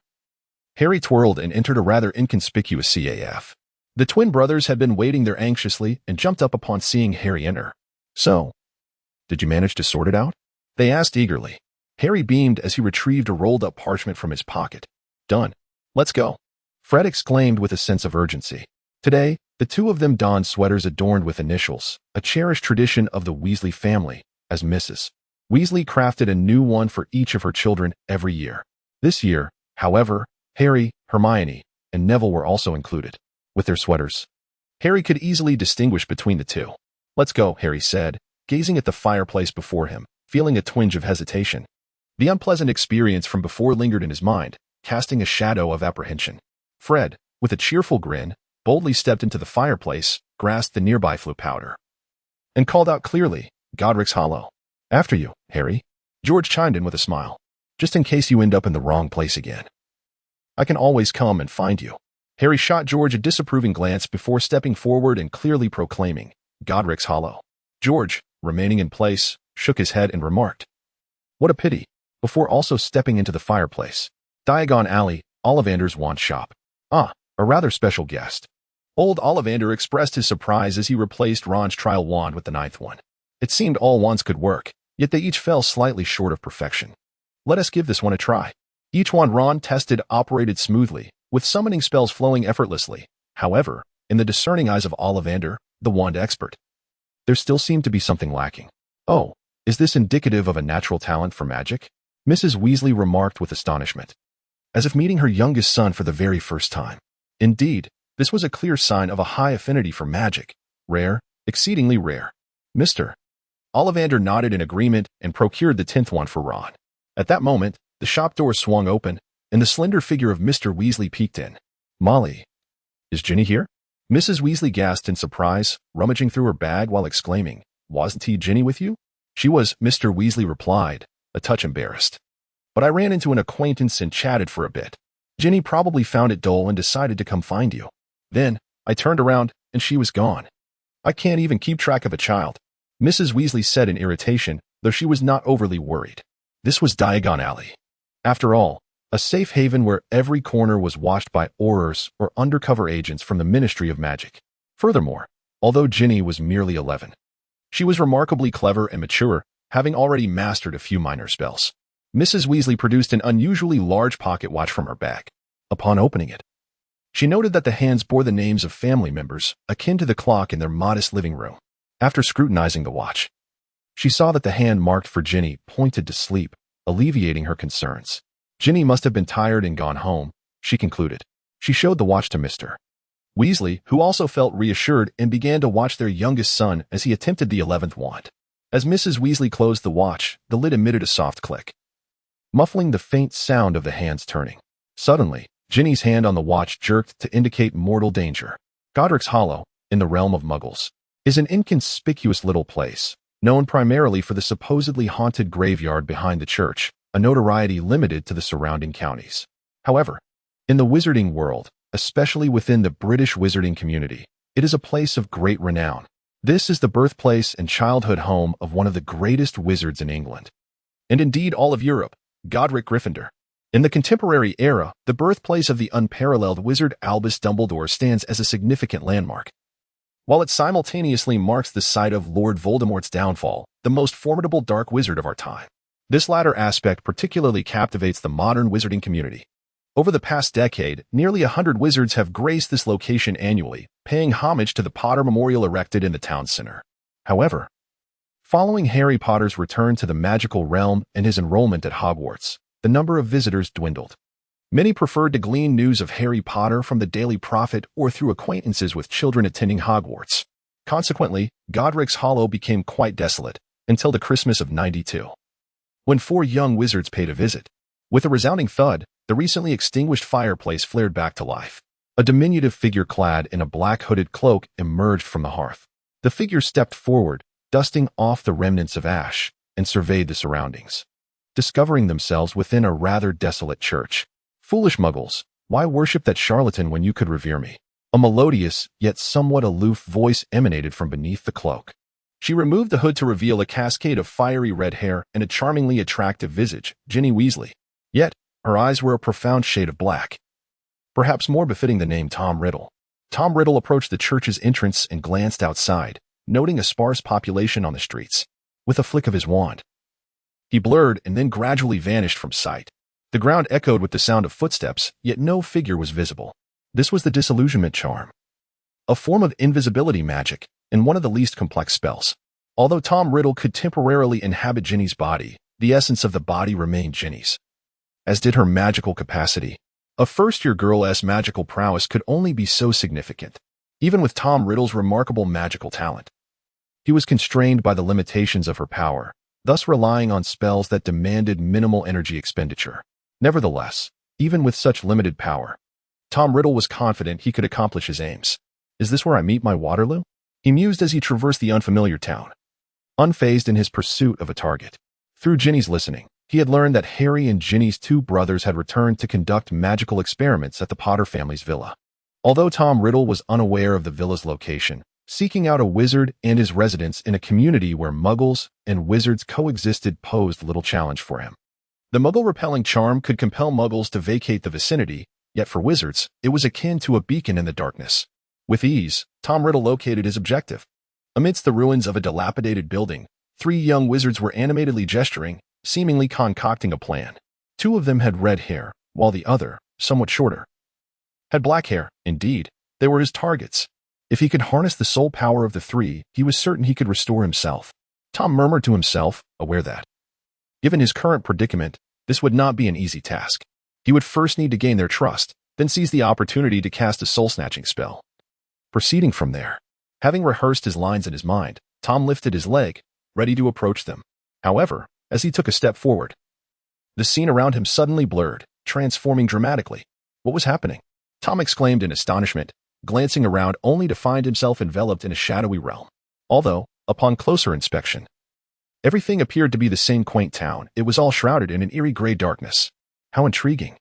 Harry twirled and entered a rather inconspicuous CAF. The twin brothers had been waiting there anxiously and jumped up upon seeing Harry enter. So, did you manage to sort it out? They asked eagerly. Harry beamed as he retrieved a rolled-up parchment from his pocket. Done. Let's go. Fred exclaimed with a sense of urgency. Today, the two of them donned sweaters adorned with initials, a cherished tradition of the Weasley family, as Mrs. Weasley crafted a new one for each of her children every year. This year, however, Harry, Hermione, and Neville were also included. With their sweaters, Harry could easily distinguish between the two. Let's go, Harry said, gazing at the fireplace before him, feeling a twinge of hesitation. The unpleasant experience from before lingered in his mind, casting a shadow of apprehension. Fred, with a cheerful grin, boldly stepped into the fireplace, grasped the nearby flue powder, and called out clearly, Godric's Hollow. After you, Harry. George chimed in with a smile. Just in case you end up in the wrong place again. I can always come and find you. Harry shot George a disapproving glance before stepping forward and clearly proclaiming, Godric's Hollow. George, remaining in place, shook his head and remarked, what a pity, before also stepping into the fireplace. Diagon Alley, Ollivander's wand shop. A rather special guest. Old Ollivander expressed his surprise as he replaced Ron's trial wand with the ninth one. It seemed all wands could work, yet they each fell slightly short of perfection. Let us give this one a try. Each wand Ron tested operated smoothly, with summoning spells flowing effortlessly. However, in the discerning eyes of Ollivander, the wand expert, there still seemed to be something lacking. Oh, is this indicative of a natural talent for magic? Mrs. Weasley remarked with astonishment, as if meeting her youngest son for the very first time. Indeed, this was a clear sign of a high affinity for magic. Rare, exceedingly rare. Mr. Ollivander nodded in agreement and procured the 10th one for Ron. At that moment, the shop door swung open, and the slender figure of Mr. Weasley peeked in. Molly, is Ginny here? Mrs. Weasley gasped in surprise, rummaging through her bag while exclaiming, wasn't Ginny with you? She was, Mr. Weasley replied, a touch embarrassed. But I ran into an acquaintance and chatted for a bit. Ginny probably found it dull and decided to come find you. Then, I turned around, and she was gone. I can't even keep track of a child, Mrs. Weasley said in irritation, though she was not overly worried. This was Diagon Alley. After all, a safe haven where every corner was watched by aurors or undercover agents from the Ministry of Magic. Furthermore, although Ginny was merely 11, she was remarkably clever and mature, having already mastered a few minor spells. Mrs. Weasley produced an unusually large pocket watch from her bag. Upon opening it, she noted that the hands bore the names of family members, akin to the clock in their modest living room. After scrutinizing the watch, she saw that the hand marked for Ginny pointed to sleep, alleviating her concerns. Ginny must have been tired and gone home, she concluded. She showed the watch to Mr. Weasley, who also felt reassured and began to watch their youngest son as he attempted the 11th wand. As Mrs. Weasley closed the watch, the lid emitted a soft click, muffling the faint sound of the hands turning. Suddenly, Ginny's hand on the watch jerked to indicate mortal danger. Godric's Hollow, in the realm of Muggles, is an inconspicuous little place, known primarily for the supposedly haunted graveyard behind the church, a notoriety limited to the surrounding counties. However, in the wizarding world, especially within the British wizarding community, it is a place of great renown. This is the birthplace and childhood home of one of the greatest wizards in England, and indeed all of Europe, Godric Gryffindor. In the contemporary era, the birthplace of the unparalleled wizard Albus Dumbledore stands as a significant landmark. While it simultaneously marks the site of Lord Voldemort's downfall, the most formidable dark wizard of our time. This latter aspect particularly captivates the modern wizarding community. Over the past decade, nearly 100 wizards have graced this location annually, paying homage to the Potter Memorial erected in the town center. However, following Harry Potter's return to the magical realm and his enrollment at Hogwarts, the number of visitors dwindled. Many preferred to glean news of Harry Potter from the Daily Prophet or through acquaintances with children attending Hogwarts. Consequently, Godric's Hollow became quite desolate until the Christmas of '92, when 4 young wizards paid a visit. With a resounding thud, the recently extinguished fireplace flared back to life. A diminutive figure clad in a black hooded cloak emerged from the hearth. The figure stepped forward, dusting off the remnants of ash, and surveyed the surroundings, discovering themselves within a rather desolate church. Foolish Muggles, why worship that charlatan when you could revere me? A melodious, yet somewhat aloof voice emanated from beneath the cloak. She removed the hood to reveal a cascade of fiery red hair and a charmingly attractive visage, Ginny Weasley. Yet, her eyes were a profound shade of black, perhaps more befitting the name Tom Riddle. Tom Riddle approached the church's entrance and glanced outside, noting a sparse population on the streets. With a flick of his wand, he blurred and then gradually vanished from sight. The ground echoed with the sound of footsteps, yet no figure was visible. This was the disillusionment charm, a form of invisibility magic, and one of the least complex spells. Although Tom Riddle could temporarily inhabit Ginny's body, the essence of the body remained Ginny's, as did her magical capacity. A first-year girl's magical prowess could only be so significant. Even with Tom Riddle's remarkable magical talent, he was constrained by the limitations of her power, thus relying on spells that demanded minimal energy expenditure. Nevertheless, even with such limited power, Tom Riddle was confident he could accomplish his aims. Is this where I meet my Waterloo? He mused as he traversed the unfamiliar town, unfazed in his pursuit of a target. Through Ginny's listening, he had learned that Harry and Ginny's 2 brothers had returned to conduct magical experiments at the Potter family's villa. Although Tom Riddle was unaware of the villa's location, seeking out a wizard and his residence in a community where Muggles and wizards coexisted posed little challenge for him. The Muggle-repelling charm could compel Muggles to vacate the vicinity, yet for wizards, it was akin to a beacon in the darkness. With ease, Tom Riddle located his objective. Amidst the ruins of a dilapidated building, 3 young wizards were animatedly gesturing, seemingly concocting a plan. 2 of them had red hair, while the other, somewhat shorter, had black hair. Indeed, they were his targets. If he could harness the soul power of the 3, he was certain he could restore himself. Tom murmured to himself, aware that, given his current predicament, this would not be an easy task. He would first need to gain their trust, then seize the opportunity to cast a soul-snatching spell. Proceeding from there, having rehearsed his lines in his mind, Tom lifted his leg, ready to approach them. However, as he took a step forward, the scene around him suddenly blurred, transforming dramatically. What was happening? Tom exclaimed in astonishment, glancing around only to find himself enveloped in a shadowy realm. Although, upon closer inspection, everything appeared to be the same quaint town, it was all shrouded in an eerie gray darkness. How intriguing.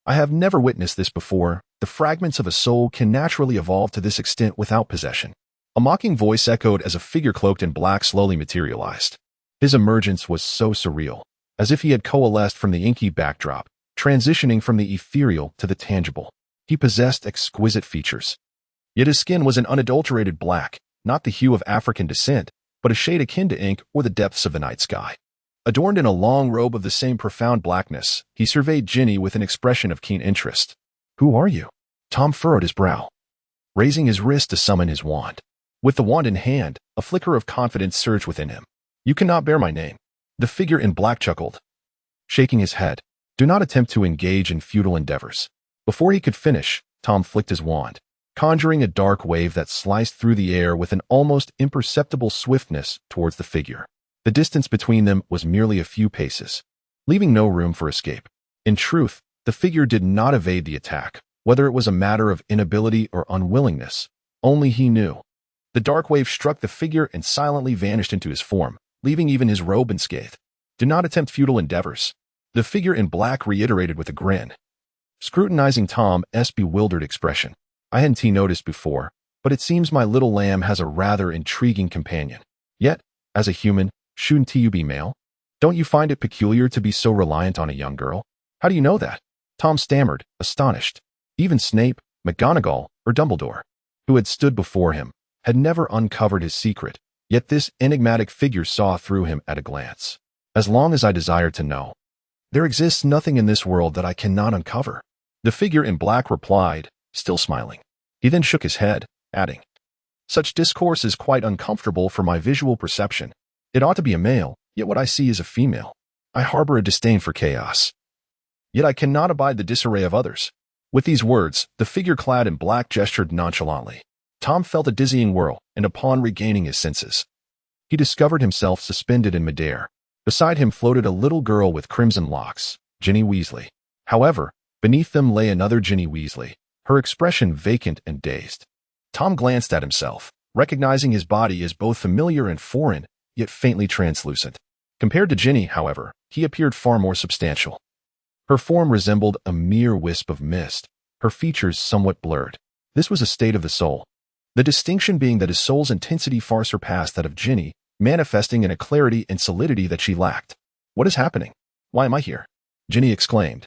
I have never witnessed this before. The fragments of a soul can naturally evolve to this extent without possession. A mocking voice echoed as a figure cloaked in black slowly materialized. His emergence was so surreal, as if he had coalesced from the inky backdrop, transitioning from the ethereal to the tangible. He possessed exquisite features. Yet his skin was an unadulterated black, not the hue of African descent, but a shade akin to ink or the depths of the night sky. Adorned in a long robe of the same profound blackness, he surveyed Ginny with an expression of keen interest. "Who are you?" Tom furrowed his brow, raising his wrist to summon his wand. With the wand in hand, a flicker of confidence surged within him. "You cannot bear my name." The figure in black chuckled, shaking his head. "Do not attempt to engage in futile endeavors." Before he could finish, Tom flicked his wand, conjuring a dark wave that sliced through the air with an almost imperceptible swiftness towards the figure. The distance between them was merely a few paces, leaving no room for escape. In truth, the figure did not evade the attack, whether it was a matter of inability or unwillingness. Only he knew. The dark wave struck the figure and silently vanished into his form, leaving even his robe unscathed. "Do not attempt futile endeavors." The figure in black reiterated with a grin, scrutinizing Tom's bewildered expression. "I hadn't noticed before, but it seems my little lamb has a rather intriguing companion. Yet, as a human, shouldn't you be male? Don't you find it peculiar to be so reliant on a young girl?" "How do you know that?" Tom stammered, astonished. Even Snape, McGonagall, or Dumbledore, who had stood before him, had never uncovered his secret, yet this enigmatic figure saw through him at a glance. "As long as I desire to know, there exists nothing in this world that I cannot uncover," the figure in black replied, still smiling. He then shook his head, adding, "Such discourse is quite uncomfortable for my visual perception. It ought to be a male, yet what I see is a female. I harbor a disdain for chaos. Yet I cannot abide the disarray of others." With these words, the figure clad in black gestured nonchalantly. Tom felt a dizzying whirl, and upon regaining his senses, he discovered himself suspended in midair. Beside him floated a little girl with crimson locks, Ginny Weasley. However, beneath them lay another Ginny Weasley, her expression vacant and dazed. Tom glanced at himself, recognizing his body as both familiar and foreign, yet faintly translucent. Compared to Ginny, however, he appeared far more substantial. Her form resembled a mere wisp of mist, her features somewhat blurred. This was a state of the soul, the distinction being that his soul's intensity far surpassed that of Ginny, manifesting in a clarity and solidity that she lacked. "What is happening? Why am I here?" Ginny exclaimed,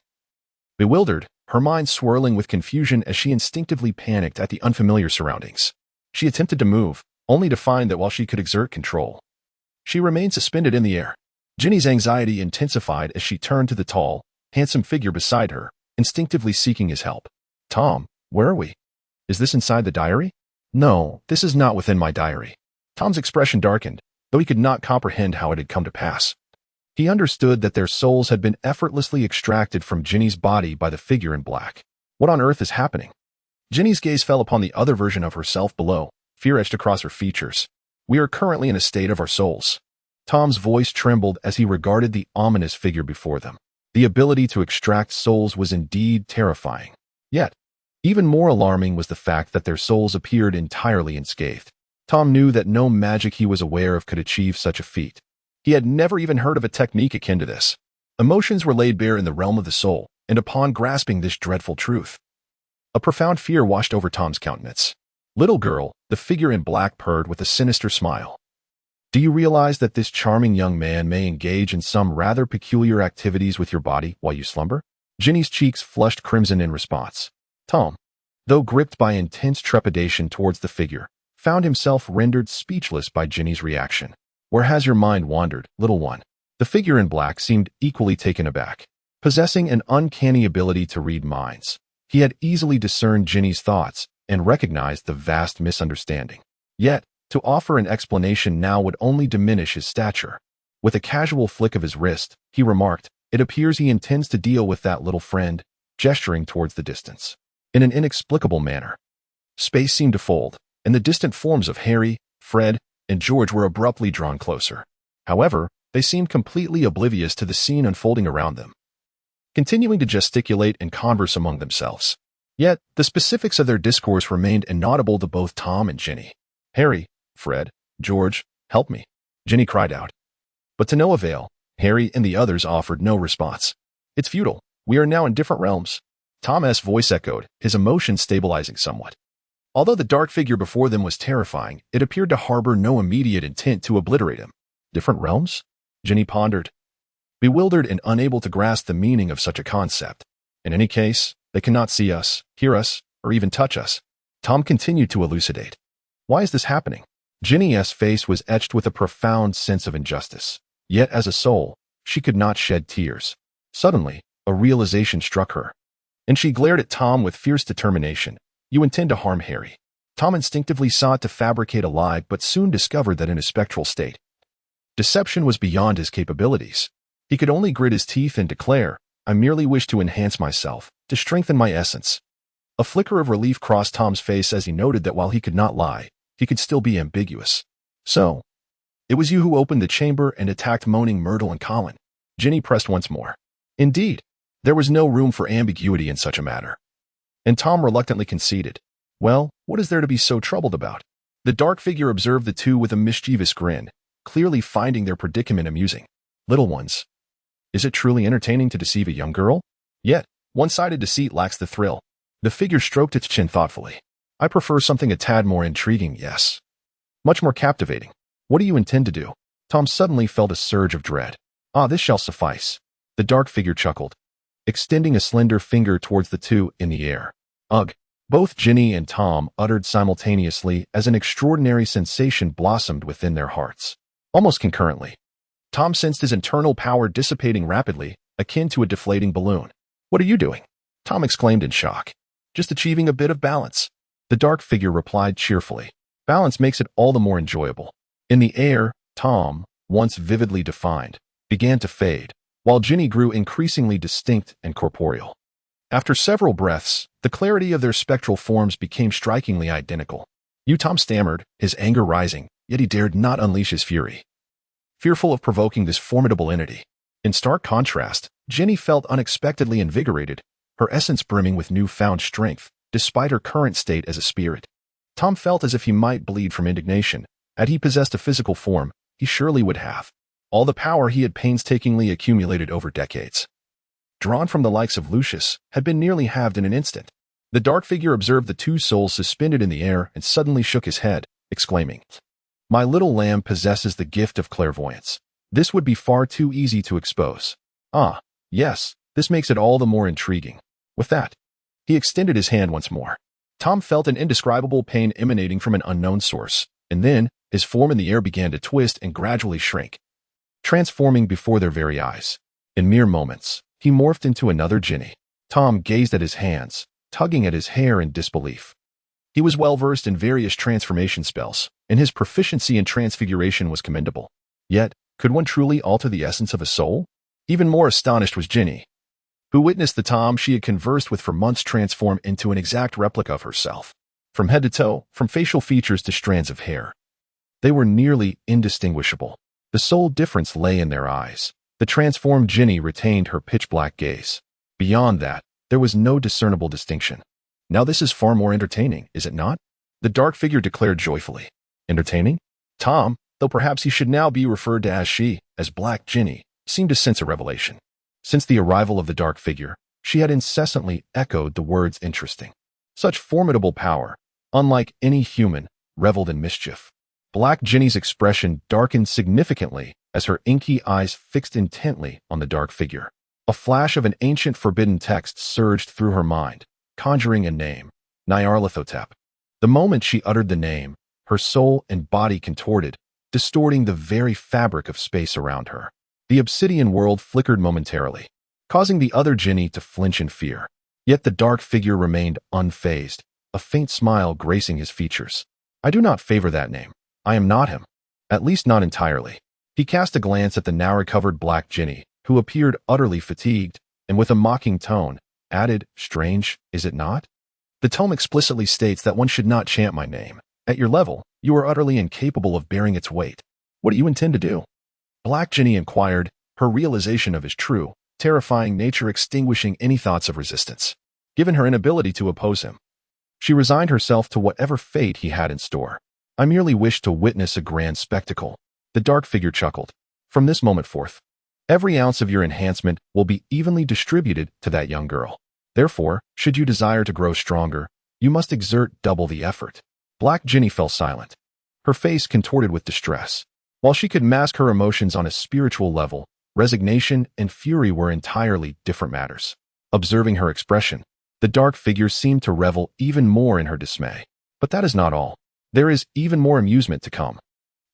bewildered, her mind swirling with confusion as she instinctively panicked at the unfamiliar surroundings. She attempted to move, only to find that while she could exert control, she remained suspended in the air. Ginny's anxiety intensified as she turned to the tall, handsome figure beside her, instinctively seeking his help. "Tom, where are we? Is this inside the diary?" "No, this is not within my diary." Tom's expression darkened, though he could not comprehend how it had come to pass. He understood that their souls had been effortlessly extracted from Ginny's body by the figure in black. What on earth is happening? Ginny's gaze fell upon the other version of herself below, fear etched across her features. "We are currently in a state of our souls." Tom's voice trembled as he regarded the ominous figure before them. The ability to extract souls was indeed terrifying. Yet, even more alarming was the fact that their souls appeared entirely unscathed. Tom knew that no magic he was aware of could achieve such a feat. He had never even heard of a technique akin to this. Emotions were laid bare in the realm of the soul, and upon grasping this dreadful truth, a profound fear washed over Tom's countenance. "Little girl," the figure in black purred with a sinister smile. "Do you realize that this charming young man may engage in some rather peculiar activities with your body while you slumber?" Ginny's cheeks flushed crimson in response. Tom, though gripped by intense trepidation towards the figure, found himself rendered speechless by Ginny's reaction. "Where has your mind wandered, little one?" The figure in black seemed equally taken aback. Possessing an uncanny ability to read minds, he had easily discerned Ginny's thoughts and recognized the vast misunderstanding. Yet, to offer an explanation now would only diminish his stature. With a casual flick of his wrist, he remarked, "It appears he intends to deal with that little friend," gesturing towards the distance. In an inexplicable manner, space seemed to fold, and the distant forms of Harry, Fred, and George were abruptly drawn closer. However, they seemed completely oblivious to the scene unfolding around them, continuing to gesticulate and converse among themselves. Yet, the specifics of their discourse remained inaudible to both Tom and Ginny. "Harry, Fred, George, help me," Ginny cried out. But to no avail, Harry and the others offered no response. "It's futile. We are now in different realms." Tom's voice echoed, his emotions stabilizing somewhat. Although the dark figure before them was terrifying, it appeared to harbor no immediate intent to obliterate him. "Different realms?" Ginny pondered. bewildered and unable to grasp the meaning of such a concept. In any case, they cannot see us, hear us, or even touch us. Tom continued to elucidate. Why is this happening? Ginny's face was etched with a profound sense of injustice. Yet as a soul, she could not shed tears. Suddenly, a realization struck her, and she glared at Tom with fierce determination. You intend to harm Harry. Tom instinctively sought to fabricate a lie, but soon discovered that in his spectral state, deception was beyond his capabilities. He could only grit his teeth and declare, I merely wish to enhance myself, to strengthen my essence. A flicker of relief crossed Tom's face as he noted that while he could not lie, he could still be ambiguous. So, it was you who opened the chamber and attacked moaning Myrtle and Colin. Ginny pressed once more. Indeed, there was no room for ambiguity in such a matter. And Tom reluctantly conceded. Well, what is there to be so troubled about? The dark figure observed the two with a mischievous grin, clearly finding their predicament amusing. Little ones, is it truly entertaining to deceive a young girl? Yet, one-sided deceit lacks the thrill. The figure stroked its chin thoughtfully. I prefer something a tad more intriguing, yes. Much more captivating. What do you intend to do? Tom suddenly felt a surge of dread. Ah, this shall suffice. The dark figure chuckled, extending a slender finger towards the two in the air. Ugh! Both Ginny and Tom uttered simultaneously as an extraordinary sensation blossomed within their hearts. Almost concurrently, Tom sensed his internal power dissipating rapidly, akin to a deflating balloon. What are you doing? Tom exclaimed in shock. Just achieving a bit of balance. The dark figure replied cheerfully. Balance makes it all the more enjoyable. In the air, Tom, once vividly defined, began to fade, while Ginny grew increasingly distinct and corporeal. After several breaths, the clarity of their spectral forms became strikingly identical. Tom stammered, his anger rising, yet he dared not unleash his fury, fearful of provoking this formidable entity. In stark contrast, Ginny felt unexpectedly invigorated, her essence brimming with newfound strength, despite her current state as a spirit. Tom felt as if he might bleed from indignation. Had he possessed a physical form, he surely would have. All the power he had painstakingly accumulated over decades, drawn from the likes of Lucius, had been nearly halved in an instant. The dark figure observed the two souls suspended in the air and suddenly shook his head, exclaiming, My little lamb possesses the gift of clairvoyance. This would be far too easy to expose. Ah, yes, this makes it all the more intriguing. With that, he extended his hand once more. Tom felt an indescribable pain emanating from an unknown source, and then his form in the air began to twist and gradually shrink, transforming before their very eyes. In mere moments, he morphed into another Ginny. Tom gazed at his hands, tugging at his hair in disbelief. He was well versed in various transformation spells, and his proficiency in transfiguration was commendable. Yet, could one truly alter the essence of a soul? Even more astonished was Ginny, who witnessed the Tom she had conversed with for months transform into an exact replica of herself. From head to toe, from facial features to strands of hair, they were nearly indistinguishable. The sole difference lay in their eyes. The transformed Ginny retained her pitch-black gaze. Beyond that, there was no discernible distinction. Now this is far more entertaining, is it not? The dark figure declared joyfully. Entertaining? Tom, though perhaps he should now be referred to as she, as Black Ginny, seemed to sense a revelation. Since the arrival of the dark figure, she had incessantly echoed the words interesting. Such formidable power, unlike any human, reveled in mischief. Black Ginny's expression darkened significantly as her inky eyes fixed intently on the dark figure. A flash of an ancient forbidden text surged through her mind, conjuring a name, Nyarlathotep. The moment she uttered the name, her soul and body contorted, distorting the very fabric of space around her. The obsidian world flickered momentarily, causing the other Ginny to flinch in fear. Yet the dark figure remained unfazed, a faint smile gracing his features. I do not favor that name. I am not him. At least not entirely. He cast a glance at the now-recovered Black Ginny, who appeared utterly fatigued, and with a mocking tone, added, Strange, is it not? The tome explicitly states that one should not chant my name. At your level, you are utterly incapable of bearing its weight. What do you intend to do? Black Ginny inquired, her realization of his true, terrifying nature extinguishing any thoughts of resistance. Given her inability to oppose him, she resigned herself to whatever fate he had in store. I merely wish to witness a grand spectacle. The dark figure chuckled. From this moment forth, every ounce of your enhancement will be evenly distributed to that young girl. Therefore, should you desire to grow stronger, you must exert double the effort. Black Ginny fell silent, her face contorted with distress. While she could mask her emotions on a spiritual level, Resignation and fury were entirely different matters. Observing her expression, the dark figure seemed to revel even more in her dismay. But that is not all. There is even more amusement to come.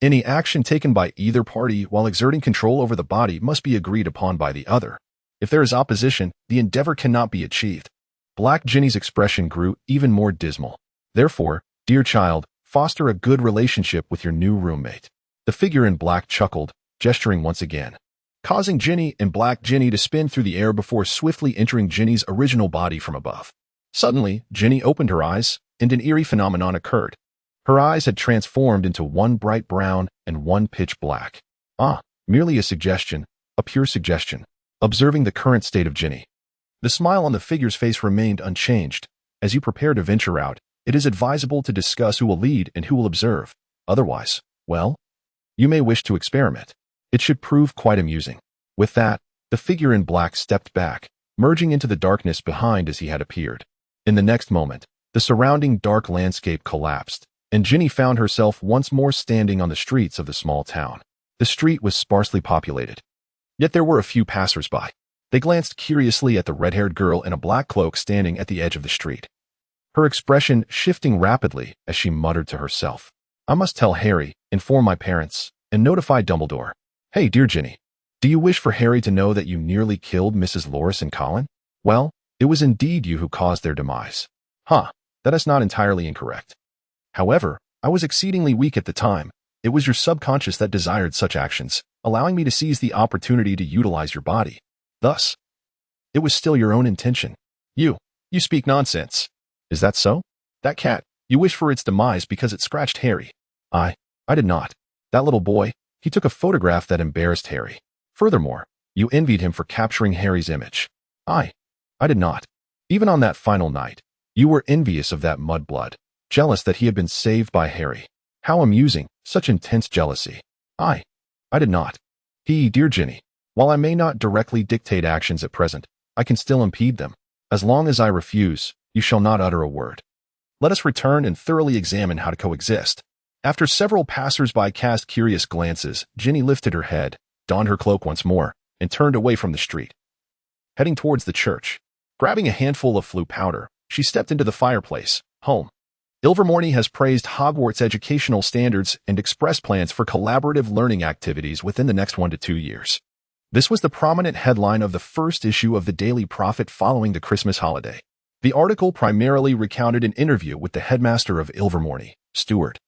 Any action taken by either party while exerting control over the body must be agreed upon by the other. If there is opposition, the endeavor cannot be achieved. Black Ginny's expression grew even more dismal. Therefore, dear child, foster a good relationship with your new roommate. The figure in black chuckled, gesturing once again, causing Ginny and Black Ginny to spin through the air before swiftly entering Ginny's original body from above. Suddenly, Ginny opened her eyes, and an eerie phenomenon occurred. Her eyes had transformed into one bright brown and one pitch black. Merely a suggestion, a pure suggestion. Observing the current state of Ginny, the smile on the figure's face remained unchanged. As you prepare to venture out, it is advisable to discuss who will lead and who will observe. Otherwise, well, you may wish to experiment. It should prove quite amusing. With that, the figure in black stepped back, merging into the darkness behind as he had appeared. In the next moment, the surrounding dark landscape collapsed, and Ginny found herself once more standing on the streets of the small town. The street was sparsely populated. Yet there were a few passers-by. They glanced curiously at the red-haired girl in a black cloak standing at the edge of the street, her expression shifting rapidly as she muttered to herself, I must tell Harry, inform my parents, and notify Dumbledore. Hey, dear Ginny, do you wish for Harry to know that you nearly killed Mrs. Loris and Colin? Well, it was indeed you who caused their demise. That is not entirely incorrect. However, I was exceedingly weak at the time. It was your subconscious that desired such actions, allowing me to seize the opportunity to utilize your body. Thus, it was still your own intention. You speak nonsense. Is that so? That cat, you wish for its demise because it scratched Harry. I did not. That little boy, he took a photograph that embarrassed Harry. Furthermore, you envied him for capturing Harry's image. I did not. Even on that final night, you were envious of that mudblood, jealous that he had been saved by Harry. How amusing, such intense jealousy. I did not. Dear Ginny, while I may not directly dictate actions at present, I can still impede them. As long as I refuse, you shall not utter a word. Let us return and thoroughly examine how to coexist. After several passers-by cast curious glances, Ginny lifted her head, donned her cloak once more, and turned away from the street. Heading towards the church, grabbing a handful of flue powder, she stepped into the fireplace, home. Ilvermorny has praised Hogwarts' educational standards and expressed plans for collaborative learning activities within the next 1 to 2 years. This was the prominent headline of the first issue of the Daily Prophet following the Christmas holiday. The article primarily recounted an interview with the headmaster of Ilvermorny, Stewart,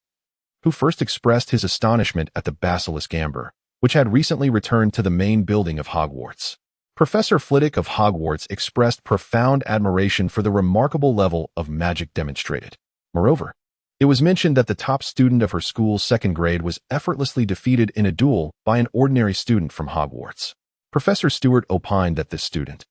who first expressed his astonishment at the basilisk amber, which had recently returned to the main building of Hogwarts. Professor Flitwick of Hogwarts expressed profound admiration for the remarkable level of magic demonstrated. Moreover, it was mentioned that the top student of her school's second grade was effortlessly defeated in a duel by an ordinary student from Hogwarts. Professor Stewart opined that this student,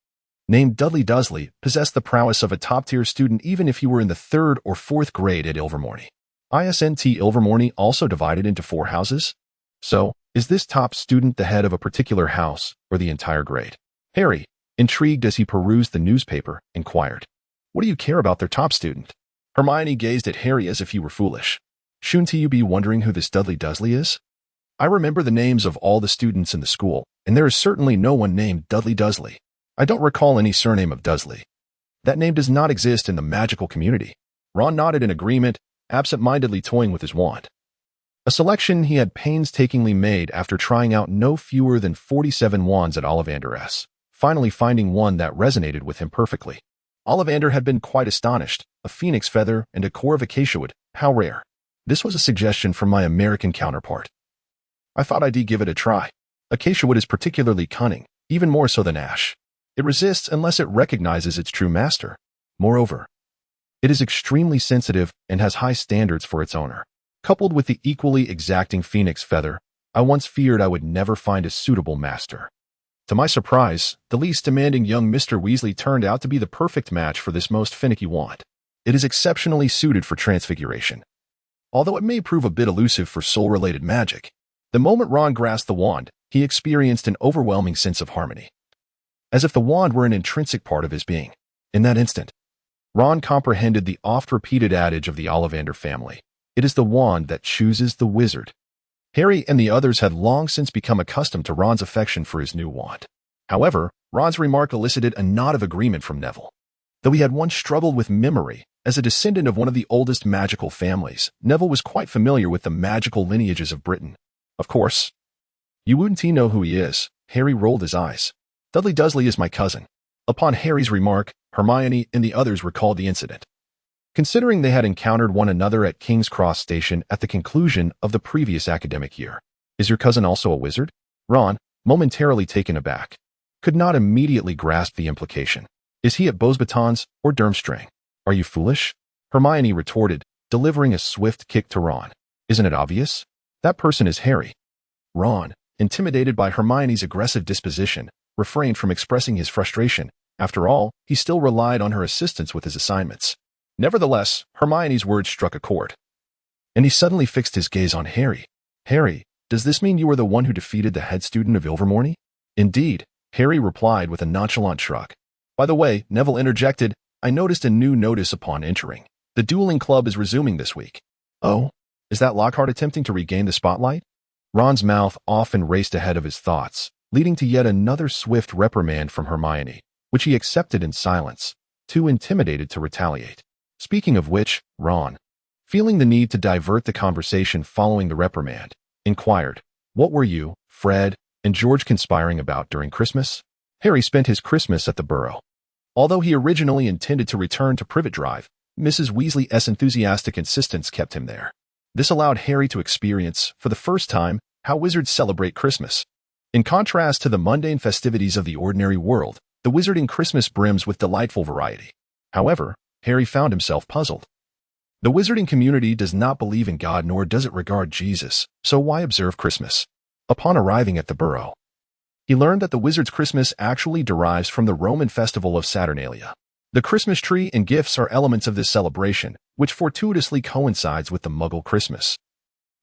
named Dudley Dursley, possessed the prowess of a top-tier student even if he were in the 3rd or 4th grade at Ilvermorny. ISNT Ilvermorny also divided into 4 houses? So, is this top student the head of a particular house or the entire grade? Harry, intrigued as he perused the newspaper, inquired, What do you care about their top student? Hermione gazed at Harry as if he were foolish. Shouldn't you be wondering who this Dudley Dursley is? I remember the names of all the students in the school, and there is certainly no one named Dudley Dursley. I don't recall any surname of Dursley. That name does not exist in the magical community. Ron nodded in agreement, absent-mindedly toying with his wand. A selection he had painstakingly made after trying out no fewer than 47 wands at Ollivander S, finally finding one that resonated with him perfectly. Ollivander had been quite astonished. A phoenix feather and a core of acacia wood. How rare. This was a suggestion from my American counterpart. I thought I'd give it a try. Acacia wood is particularly cunning, even more so than ash. It resists unless it recognizes its true master. Moreover, it is extremely sensitive and has high standards for its owner. Coupled with the equally exacting phoenix feather, I once feared I would never find a suitable master. To my surprise, the least demanding young Mr. Weasley turned out to be the perfect match for this most finicky wand. It is exceptionally suited for transfiguration. Although it may prove a bit elusive for soul-related magic, the moment Ron grasped the wand, he experienced an overwhelming sense of harmony, as if the wand were an intrinsic part of his being. In that instant, Ron comprehended the oft-repeated adage of the Ollivander family. It is the wand that chooses the wizard. Harry and the others had long since become accustomed to Ron's affection for his new wand. However, Ron's remark elicited a nod of agreement from Neville. Though he had once struggled with memory, as a descendant of one of the oldest magical families, Neville was quite familiar with the magical lineages of Britain. Of course. You wouldn't know who he is. Harry rolled his eyes. Dudley Dursley is my cousin. Upon Harry's remark, Hermione and the others recalled the incident. Considering they had encountered one another at King's Cross Station at the conclusion of the previous academic year. Is your cousin also a wizard? Ron, momentarily taken aback, could not immediately grasp the implication. Is he at Beauxbatons or Durmstrang? Are you foolish? Hermione retorted, delivering a swift kick to Ron. Isn't it obvious? That person is Harry. Ron, intimidated by Hermione's aggressive disposition, refrained from expressing his frustration. After all, he still relied on her assistance with his assignments. Nevertheless, Hermione's words struck a chord. And he suddenly fixed his gaze on Harry. Harry, does this mean you were the one who defeated the head student of Ilvermorny? Indeed, Harry replied with a nonchalant shrug. By the way, Neville interjected, I noticed a new notice upon entering. The dueling club is resuming this week. Oh, is that Lockhart attempting to regain the spotlight? Ron's mouth often raced ahead of his thoughts, leading to yet another swift reprimand from Hermione, which he accepted in silence, too intimidated to retaliate. Speaking of which, Ron, feeling the need to divert the conversation following the reprimand, inquired, what were you, Fred, and George conspiring about during Christmas? Harry spent his Christmas at the Burrow. Although he originally intended to return to Privet Drive, Mrs. Weasley's enthusiastic insistence kept him there. This allowed Harry to experience, for the first time, how wizards celebrate Christmas. In contrast to the mundane festivities of the ordinary world, the wizarding Christmas brims with delightful variety. However, Harry found himself puzzled. The wizarding community does not believe in God nor does it regard Jesus, so why observe Christmas? Upon arriving at the Burrow, he learned that the wizard's Christmas actually derives from the Roman festival of Saturnalia. The Christmas tree and gifts are elements of this celebration, which fortuitously coincides with the Muggle Christmas.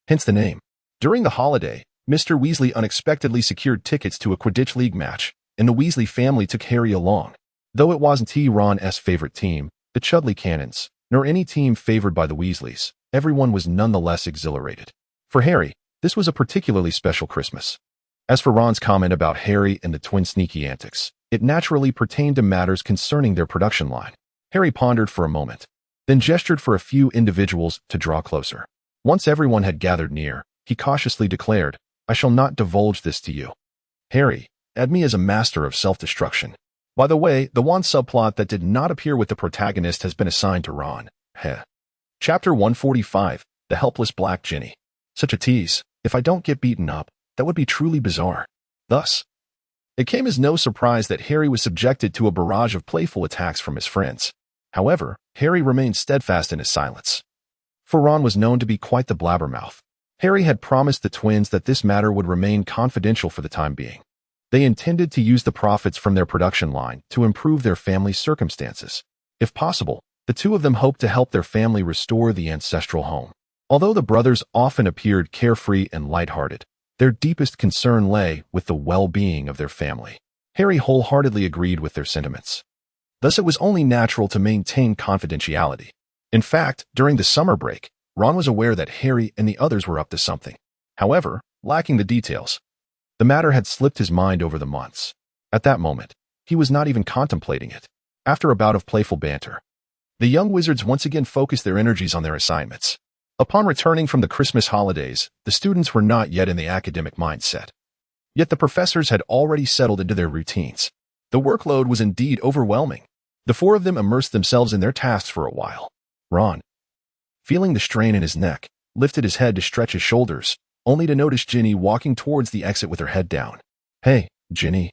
Hence the name. During the holiday, Mr. Weasley unexpectedly secured tickets to a Quidditch League match, and the Weasley family took Harry along. Though it wasn't Ron's favorite team, the Chudley Cannons, nor any team favored by the Weasleys, everyone was nonetheless exhilarated. For Harry, this was a particularly special Christmas. As for Ron's comment about Harry and the twins' sneaky antics, it naturally pertained to matters concerning their production line. Harry pondered for a moment, then gestured for a few individuals to draw closer. Once everyone had gathered near, he cautiously declared, I shall not divulge this to you. Harry, add me as a master of self-destruction. By the way, the one subplot that did not appear with the protagonist has been assigned to Ron. Chapter 145, The Helpless Black Ginny. Such a tease. If I don't get beaten up, that would be truly bizarre. Thus, it came as no surprise that Harry was subjected to a barrage of playful attacks from his friends. However, Harry remained steadfast in his silence. For Ron was known to be quite the blabbermouth. Harry had promised the twins that this matter would remain confidential for the time being. They intended to use the profits from their production line to improve their family's circumstances. If possible, the two of them hoped to help their family restore the ancestral home. Although the brothers often appeared carefree and lighthearted, their deepest concern lay with the well-being of their family. Harry wholeheartedly agreed with their sentiments. Thus it was only natural to maintain confidentiality. In fact, during the summer break, Ron was aware that Harry and the others were up to something. However, lacking the details, the matter had slipped his mind over the months. At that moment, he was not even contemplating it. After a bout of playful banter, the young wizards once again focused their energies on their assignments. Upon returning from the Christmas holidays, the students were not yet in the academic mindset. Yet the professors had already settled into their routines. The workload was indeed overwhelming. The four of them immersed themselves in their tasks for a while. Ron, feeling the strain in his neck, lifted his head to stretch his shoulders, only to notice Ginny walking towards the exit with her head down. Hey, Ginny.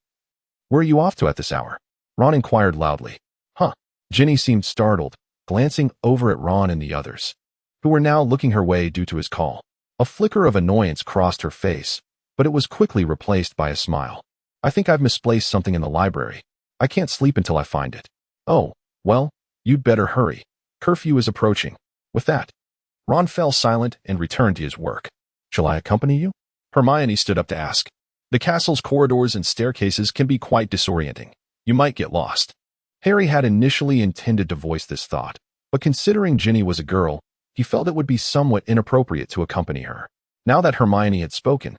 Where are you off to at this hour? Ron inquired loudly. Huh. Ginny seemed startled, glancing over at Ron and the others, who were now looking her way due to his call. A flicker of annoyance crossed her face, but it was quickly replaced by a smile. I think I've misplaced something in the library. I can't sleep until I find it. Oh, well, you'd better hurry. Curfew is approaching. With that, Ron fell silent and returned to his work. Shall I accompany you? Hermione stood up to ask. The castle's corridors and staircases can be quite disorienting. You might get lost. Harry had initially intended to voice this thought, but considering Ginny was a girl, he felt it would be somewhat inappropriate to accompany her. Now that Hermione had spoken,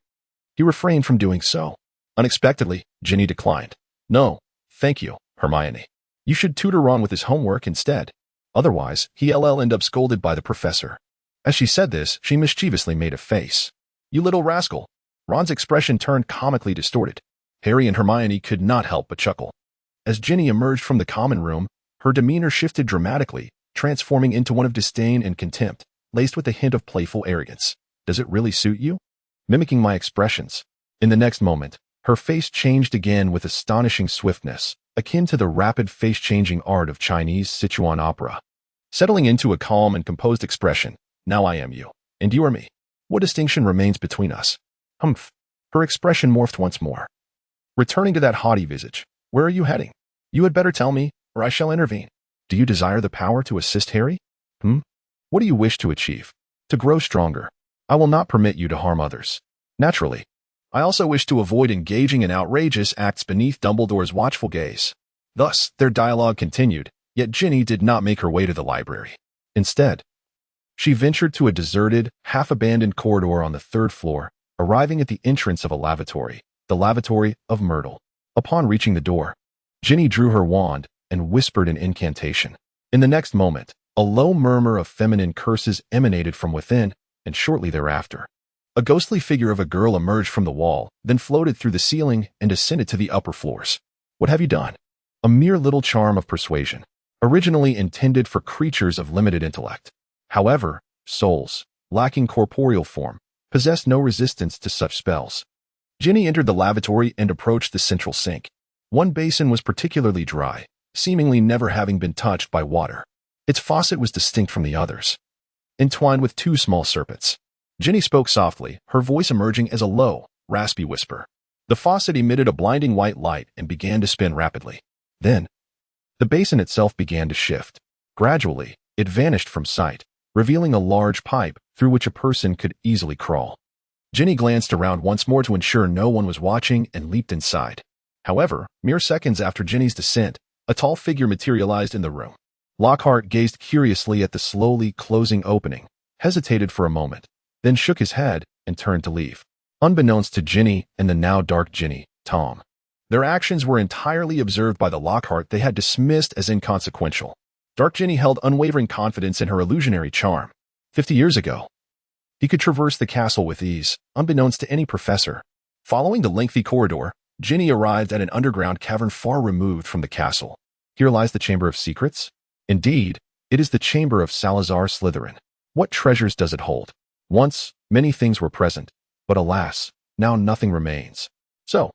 he refrained from doing so. Unexpectedly, Ginny declined. No, thank you, Hermione. You should tutor Ron with his homework instead. Otherwise, he'll end up scolded by the professor. As she said this, she mischievously made a face. You little rascal. Ron's expression turned comically distorted. Harry and Hermione could not help but chuckle. As Ginny emerged from the common room, her demeanor shifted dramatically, transforming into one of disdain and contempt, laced with a hint of playful arrogance. Does it really suit you? Mimicking my expressions. In the next moment, her face changed again with astonishing swiftness, akin to the rapid face-changing art of Chinese Sichuan opera. Settling into a calm and composed expression, now I am you, and you are me. What distinction remains between us? Humph. Her expression morphed once more. Returning to that haughty visage, where are you heading? You had better tell me, or I shall intervene. Do you desire the power to assist Harry? What do you wish to achieve? To grow stronger. I will not permit you to harm others. Naturally. I also wish to avoid engaging in outrageous acts beneath Dumbledore's watchful gaze. Thus, their dialogue continued, yet Ginny did not make her way to the library. Instead, she ventured to a deserted, half-abandoned corridor on the third floor, arriving at the entrance of a lavatory, the lavatory of Myrtle. Upon reaching the door, Ginny drew her wand and whispered an incantation. In the next moment, a low murmur of feminine curses emanated from within, and shortly thereafter, a ghostly figure of a girl emerged from the wall, then floated through the ceiling and ascended to the upper floors. What have you done? A mere little charm of persuasion, originally intended for creatures of limited intellect. However, souls, lacking corporeal form, possessed no resistance to such spells. Ginny entered the lavatory and approached the central sink. One basin was particularly dry, seemingly never having been touched by water. Its faucet was distinct from the others, entwined with two small serpents. Ginny spoke softly, her voice emerging as a low, raspy whisper. The faucet emitted a blinding white light and began to spin rapidly. Then, the basin itself began to shift. Gradually, it vanished from sight, revealing a large pipe through which a person could easily crawl. Ginny glanced around once more to ensure no one was watching and leaped inside. However, mere seconds after Ginny's descent, a tall figure materialized in the room. Lockhart gazed curiously at the slowly closing opening, hesitated for a moment, then shook his head and turned to leave. Unbeknownst to Ginny and the now dark Ginny, Tom, their actions were entirely observed by the Lockhart they had dismissed as inconsequential. Dark Ginny held unwavering confidence in her illusionary charm. 50 years ago, he could traverse the castle with ease, unbeknownst to any professor. Following the lengthy corridor, Ginny arrived at an underground cavern far removed from the castle. Here lies the Chamber of Secrets. Indeed, it is the chamber of Salazar Slytherin. What treasures does it hold? Once, many things were present, but alas, now nothing remains. So,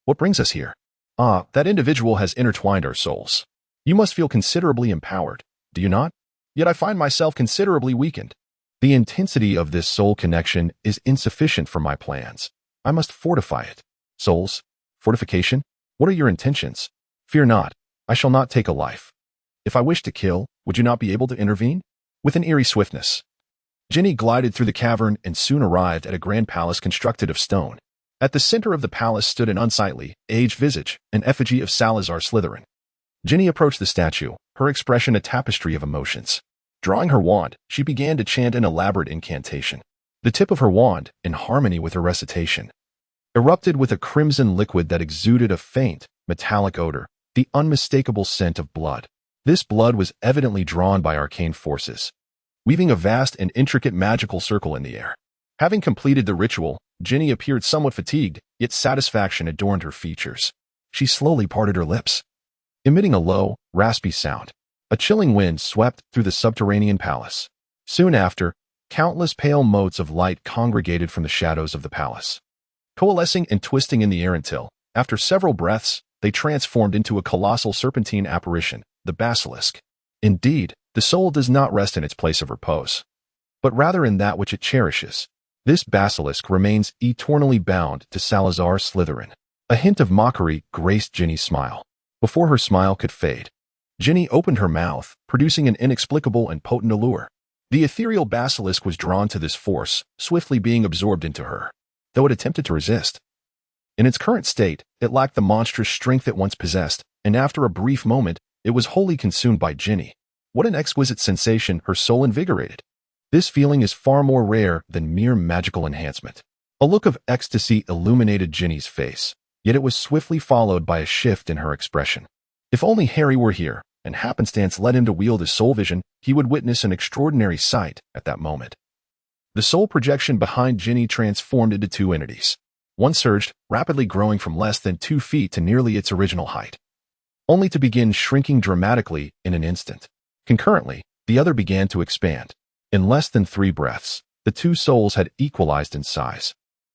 what brings us here? That individual has intertwined our souls. You must feel considerably empowered, do you not? Yet I find myself considerably weakened. The intensity of this soul connection is insufficient for my plans. I must fortify it. Souls? Fortification? What are your intentions? Fear not, I shall not take a life. If I wish to kill, would you not be able to intervene? With an eerie swiftness, Ginny glided through the cavern and soon arrived at a grand palace constructed of stone. At the center of the palace stood an unsightly, aged visage, an effigy of Salazar Slytherin. Ginny approached the statue, her expression a tapestry of emotions. Drawing her wand, she began to chant an elaborate incantation. The tip of her wand, in harmony with her recitation, erupted with a crimson liquid that exuded a faint, metallic odor, the unmistakable scent of blood. This blood was evidently drawn by arcane forces, weaving a vast and intricate magical circle in the air. Having completed the ritual, Ginny appeared somewhat fatigued, yet satisfaction adorned her features. She slowly parted her lips, emitting a low, raspy sound. A chilling wind swept through the subterranean palace. Soon after, countless pale motes of light congregated from the shadows of the palace, coalescing and twisting in the air until, after several breaths, they transformed into a colossal serpentine apparition, the basilisk. Indeed, the soul does not rest in its place of repose, but rather in that which it cherishes. This basilisk remains eternally bound to Salazar Slytherin. A hint of mockery graced Ginny's smile. Before her smile could fade, Ginny opened her mouth, producing an inexplicable and potent allure. The ethereal basilisk was drawn to this force, swiftly being absorbed into her, though it attempted to resist. In its current state, it lacked the monstrous strength it once possessed, and after a brief moment, it was wholly consumed by Ginny. What an exquisite sensation her soul invigorated. This feeling is far more rare than mere magical enhancement. A look of ecstasy illuminated Ginny's face, yet it was swiftly followed by a shift in her expression. If only Harry were here, and happenstance led him to wield his soul vision, he would witness an extraordinary sight at that moment. The soul projection behind Ginny transformed into two entities. One surged, rapidly growing from less than 2 feet to nearly its original height, only to begin shrinking dramatically in an instant. Concurrently, the other began to expand. In less than 3 breaths, the two souls had equalized in size,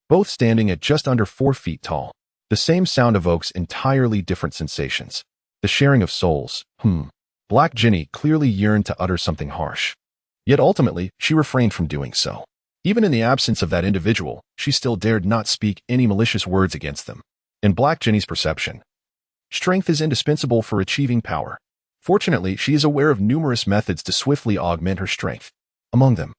both standing at just under 4 feet tall. The same sound evokes entirely different sensations. The sharing of souls. Black Ginny clearly yearned to utter something harsh. Yet ultimately, she refrained from doing so. Even in the absence of that individual, she still dared not speak any malicious words against them. In Black Ginny's perception, strength is indispensable for achieving power. Fortunately, she is aware of numerous methods to swiftly augment her strength. Among them,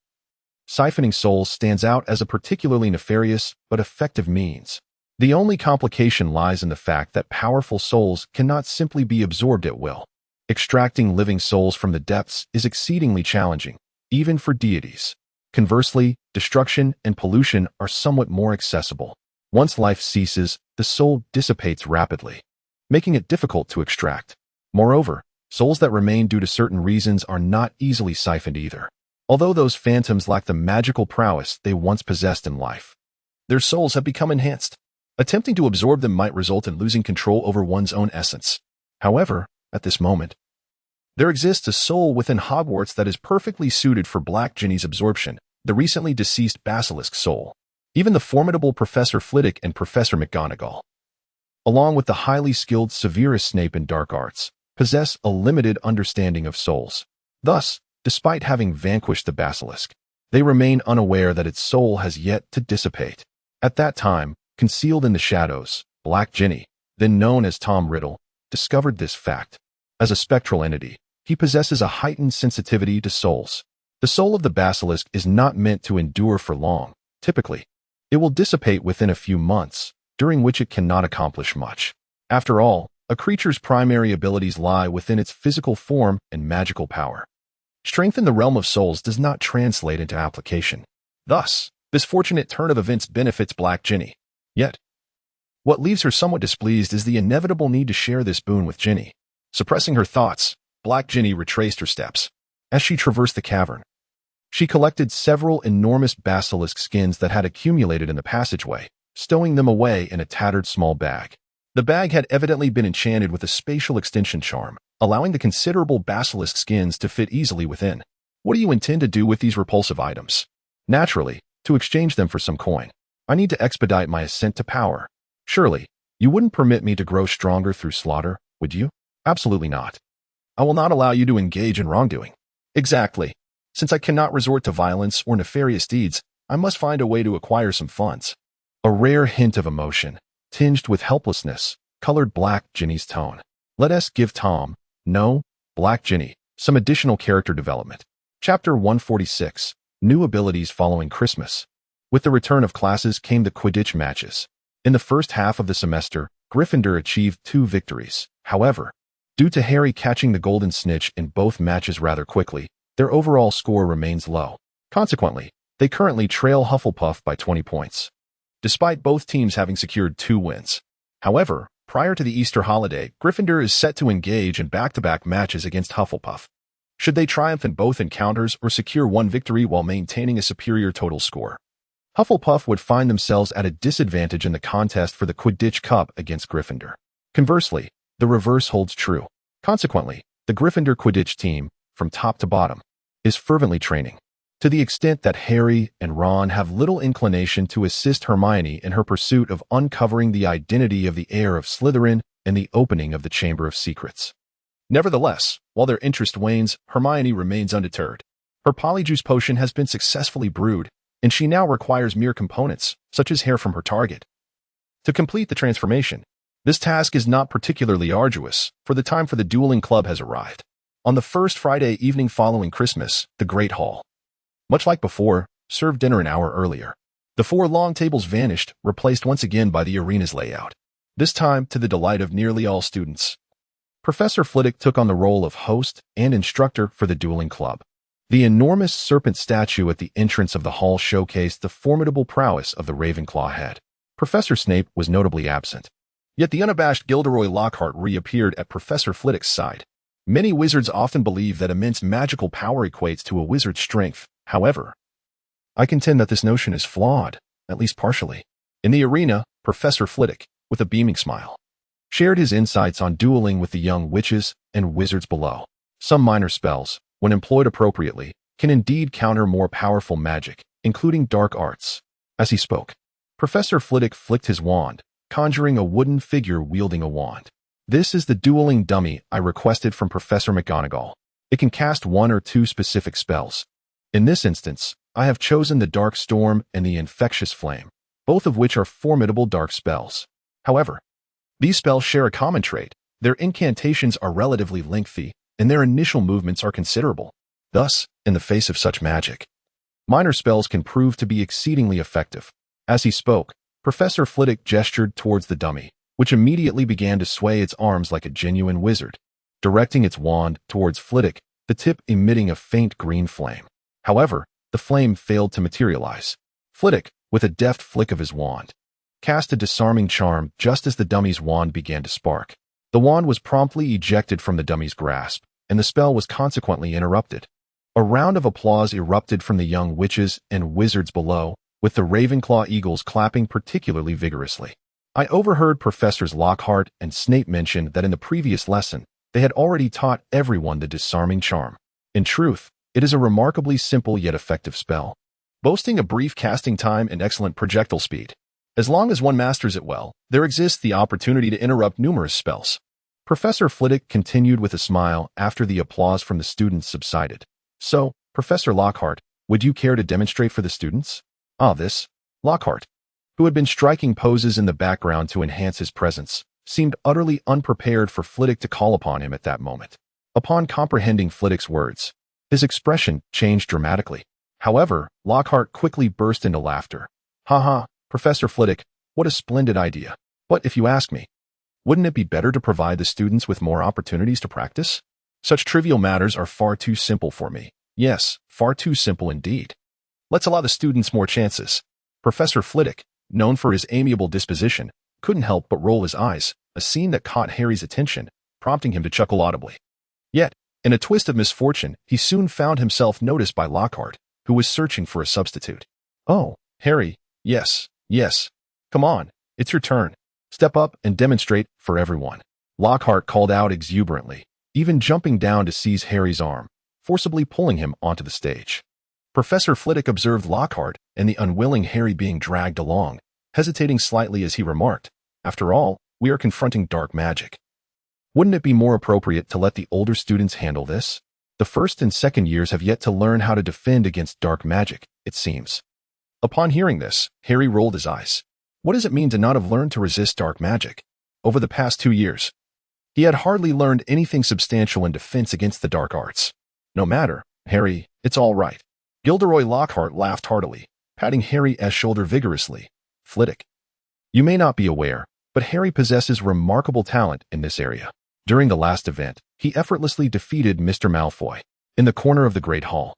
siphoning souls stands out as a particularly nefarious but effective means. The only complication lies in the fact that powerful souls cannot simply be absorbed at will. Extracting living souls from the depths is exceedingly challenging, even for deities. Conversely, destruction and pollution are somewhat more accessible. Once life ceases, the soul dissipates rapidly, making it difficult to extract. Moreover, souls that remain due to certain reasons are not easily siphoned either. Although those phantoms lack the magical prowess they once possessed in life, their souls have become enhanced. Attempting to absorb them might result in losing control over one's own essence. However, at this moment, there exists a soul within Hogwarts that is perfectly suited for Black Ginny's absorption, the recently deceased basilisk soul. Even the formidable Professor Flitwick and Professor McGonagall, along with the highly skilled Severus Snape in dark arts, possess a limited understanding of souls. Thus, despite having vanquished the basilisk, they remain unaware that its soul has yet to dissipate. At that time, concealed in the shadows, Black Ginny, then known as Tom Riddle, discovered this fact. As a spectral entity, he possesses a heightened sensitivity to souls. The soul of the basilisk is not meant to endure for long. Typically, it will dissipate within a few months, during which it cannot accomplish much. After all, a creature's primary abilities lie within its physical form and magical power. Strength in the realm of souls does not translate into application. Thus, this fortunate turn of events benefits Black Ginny. Yet, what leaves her somewhat displeased is the inevitable need to share this boon with Ginny. Suppressing her thoughts, Black Ginny retraced her steps. As she traversed the cavern, she collected several enormous basilisk skins that had accumulated in the passageway, stowing them away in a tattered small bag. The bag had evidently been enchanted with a spatial extension charm, allowing the considerable basilisk skins to fit easily within. What do you intend to do with these repulsive items? Naturally, to exchange them for some coin. I need to expedite my ascent to power. Surely, you wouldn't permit me to grow stronger through slaughter, would you? Absolutely not. I will not allow you to engage in wrongdoing. Exactly. Since I cannot resort to violence or nefarious deeds, I must find a way to acquire some funds. A rare hint of emotion, tinged with helplessness, colored Black Ginny's tone. Let us give Tom, no, Black Ginny, some additional character development. Chapter 146, New Abilities Following Christmas. With the return of classes came the Quidditch matches. In the first half of the semester, Gryffindor achieved 2 victories. However, due to Harry catching the golden snitch in both matches rather quickly, their overall score remains low. Consequently, they currently trail Hufflepuff by 20 points, despite both teams having secured 2 wins. However, prior to the Easter holiday, Gryffindor is set to engage in back-to-back matches against Hufflepuff. Should they triumph in both encounters or secure 1 victory while maintaining a superior total score, Hufflepuff would find themselves at a disadvantage in the contest for the Quidditch Cup against Gryffindor. Conversely, the reverse holds true. Consequently, the Gryffindor Quidditch team, from top to bottom, is fervently training, to the extent that Harry and Ron have little inclination to assist Hermione in her pursuit of uncovering the identity of the heir of Slytherin and the opening of the Chamber of Secrets. Nevertheless, while their interest wanes, Hermione remains undeterred. Her Polyjuice potion has been successfully brewed, and she now requires mere components, such as hair from her target, to complete the transformation. This task is not particularly arduous, for the time for the dueling club has arrived. On the first Friday evening following Christmas, the Great Hall, much like before, served dinner an hour earlier. The 4 long tables vanished, replaced once again by the arena's layout. This time, to the delight of nearly all students, Professor Flitwick took on the role of host and instructor for the dueling club. The enormous serpent statue at the entrance of the hall showcased the formidable prowess of the Ravenclaw head. Professor Snape was notably absent. Yet the unabashed Gilderoy Lockhart reappeared at Professor Flitwick's side. Many wizards often believe that immense magical power equates to a wizard's strength. However, I contend that this notion is flawed, at least partially. In the arena, Professor Flitwick, with a beaming smile, shared his insights on dueling with the young witches and wizards below. Some minor spells, when employed appropriately, can indeed counter more powerful magic, including dark arts. As he spoke, Professor Flitwick flicked his wand, conjuring a wooden figure wielding a wand. This is the dueling dummy I requested from Professor McGonagall. It can cast one or two specific spells. In this instance, I have chosen the Dark Storm and the Infectious Flame, both of which are formidable dark spells. However, these spells share a common trait. Their incantations are relatively lengthy, and their initial movements are considerable. Thus, in the face of such magic, minor spells can prove to be exceedingly effective. As he spoke, Professor Flitwick gestured towards the dummy, which immediately began to sway its arms like a genuine wizard, directing its wand towards Flitwick, the tip emitting a faint green flame. However, the flame failed to materialize. Flitwick, with a deft flick of his wand, cast a disarming charm just as the dummy's wand began to spark. The wand was promptly ejected from the dummy's grasp, and the spell was consequently interrupted. A round of applause erupted from the young witches and wizards below, with the Ravenclaw eagles clapping particularly vigorously. I overheard Professors Lockhart and Snape mention that in the previous lesson, they had already taught everyone the disarming charm. In truth, it is a remarkably simple yet effective spell, boasting a brief casting time and excellent projectile speed. As long as one masters it well, there exists the opportunity to interrupt numerous spells. Professor Flitwick continued with a smile after the applause from the students subsided. So, Professor Lockhart, would you care to demonstrate for the students? Lockhart, who had been striking poses in the background to enhance his presence, seemed utterly unprepared for Flitwick to call upon him at that moment. Upon comprehending Flitwick's words, his expression changed dramatically. However, Lockhart quickly burst into laughter. "Ha, Professor Flitwick, what a splendid idea. But if you ask me, wouldn't it be better to provide the students with more opportunities to practice? Such trivial matters are far too simple for me. Yes, far too simple indeed. Let's allow the students more chances." Professor Flitwick, known for his amiable disposition, couldn't help but roll his eyes, a scene that caught Harry's attention, prompting him to chuckle audibly. Yet, in a twist of misfortune, he soon found himself noticed by Lockhart, who was searching for a substitute. "Oh, Harry, yes. Come on, it's your turn. Step up and demonstrate for everyone." Lockhart called out exuberantly, even jumping down to seize Harry's arm, forcibly pulling him onto the stage. Professor Flitwick observed Lockhart and the unwilling Harry being dragged along, hesitating slightly as he remarked, "After all, we are confronting dark magic. Wouldn't it be more appropriate to let the older students handle this? The first and second years have yet to learn how to defend against dark magic, it seems." Upon hearing this, Harry rolled his eyes. What does it mean to not have learned to resist dark magic? Over the past 2 years, he had hardly learned anything substantial in defense against the dark arts. "No matter, Harry, it's all right." Gilderoy Lockhart laughed heartily, patting Harry's shoulder vigorously. "Flitwick, you may not be aware, but Harry possesses remarkable talent in this area. During the last event, he effortlessly defeated Mr. Malfoy in the corner of the Great Hall."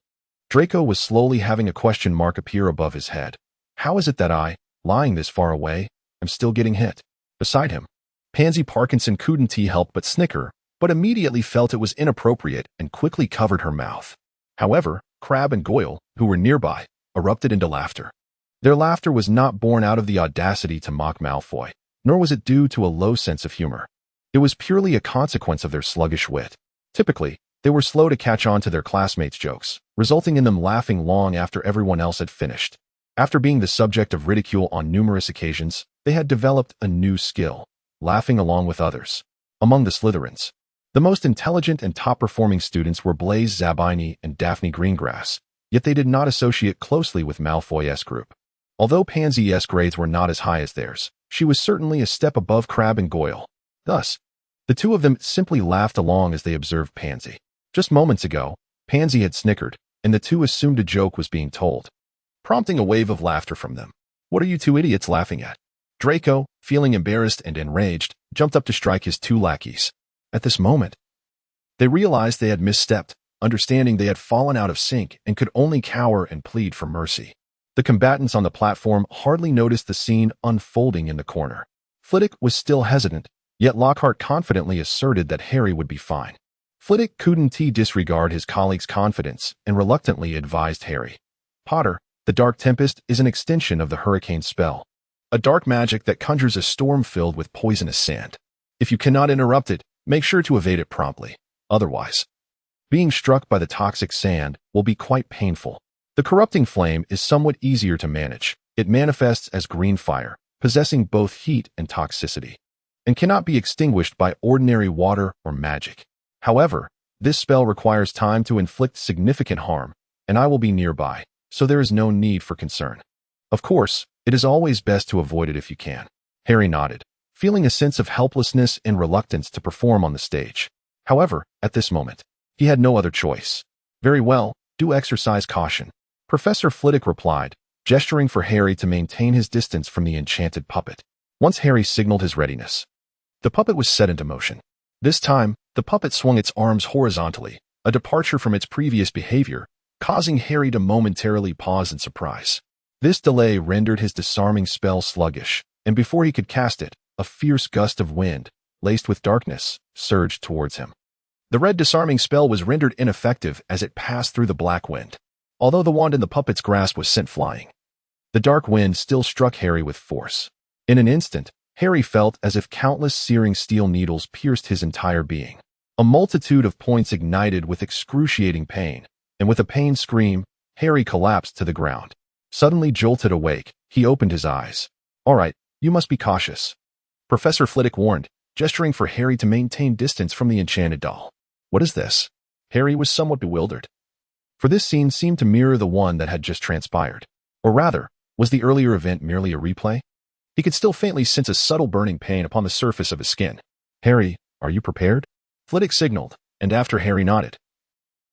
Draco was slowly having a question mark appear above his head. How is it that I, lying this far away, am still getting hit? Beside him, Pansy Parkinson couldn't help but snicker, but immediately felt it was inappropriate and quickly covered her mouth. However, Crabbe and Goyle, who were nearby, erupted into laughter. Their laughter was not born out of the audacity to mock Malfoy, nor was it due to a low sense of humor. It was purely a consequence of their sluggish wit. Typically, they were slow to catch on to their classmates' jokes, resulting in them laughing long after everyone else had finished. After being the subject of ridicule on numerous occasions, they had developed a new skill, laughing along with others. Among the Slytherins, the most intelligent and top-performing students were Blaise Zabini and Daphne Greengrass, yet they did not associate closely with Malfoy's group. Although Pansy's grades were not as high as theirs, she was certainly a step above Crabbe and Goyle. Thus, the two of them simply laughed along as they observed Pansy. Just moments ago, Pansy had snickered, and the two assumed a joke was being told, prompting a wave of laughter from them. "What are you two idiots laughing at?" Draco, feeling embarrassed and enraged, jumped up to strike his two lackeys. At this moment, they realized they had misstepped. understanding they had fallen out of sync and could only cower and plead for mercy. The combatants on the platform hardly noticed the scene unfolding in the corner. Flitwick was still hesitant, yet Lockhart confidently asserted that Harry would be fine. Flitwick couldn't disregard his colleague's confidence and reluctantly advised Harry. Potter, the Dark Tempest is an extension of the hurricane spell, a dark magic that conjures a storm filled with poisonous sand. If you cannot interrupt it, make sure to evade it promptly. Otherwise, being struck by the toxic sand will be quite painful. The corrupting flame is somewhat easier to manage. It manifests as green fire, possessing both heat and toxicity, and cannot be extinguished by ordinary water or magic. However, this spell requires time to inflict significant harm, and I will be nearby, so there is no need for concern. Of course, it is always best to avoid it if you can. Harry nodded, feeling a sense of helplessness and reluctance to perform on the stage. However, at this moment, he had no other choice. Very well, do exercise caution, Professor Flitwick replied, gesturing for Harry to maintain his distance from the enchanted puppet. Once Harry signaled his readiness, the puppet was set into motion. This time, the puppet swung its arms horizontally, a departure from its previous behavior, causing Harry to momentarily pause in surprise. This delay rendered his disarming spell sluggish, and before he could cast it, a fierce gust of wind, laced with darkness, surged towards him. The red disarming spell was rendered ineffective as it passed through the black wind, although the wand in the puppet's grasp was sent flying. The dark wind still struck Harry with force. In an instant, Harry felt as if countless searing steel needles pierced his entire being. A multitude of points ignited with excruciating pain, and with a pain scream, Harry collapsed to the ground. Suddenly jolted awake, he opened his eyes. "All right, you must be cautious," Professor Flitwick warned, gesturing for Harry to maintain distance from the enchanted doll. "What is this?" Harry was somewhat bewildered, for this scene seemed to mirror the one that had just transpired. Or rather, was the earlier event merely a replay? He could still faintly sense a subtle burning pain upon the surface of his skin. "Harry, are you prepared?" Flitwick signaled, and after Harry nodded,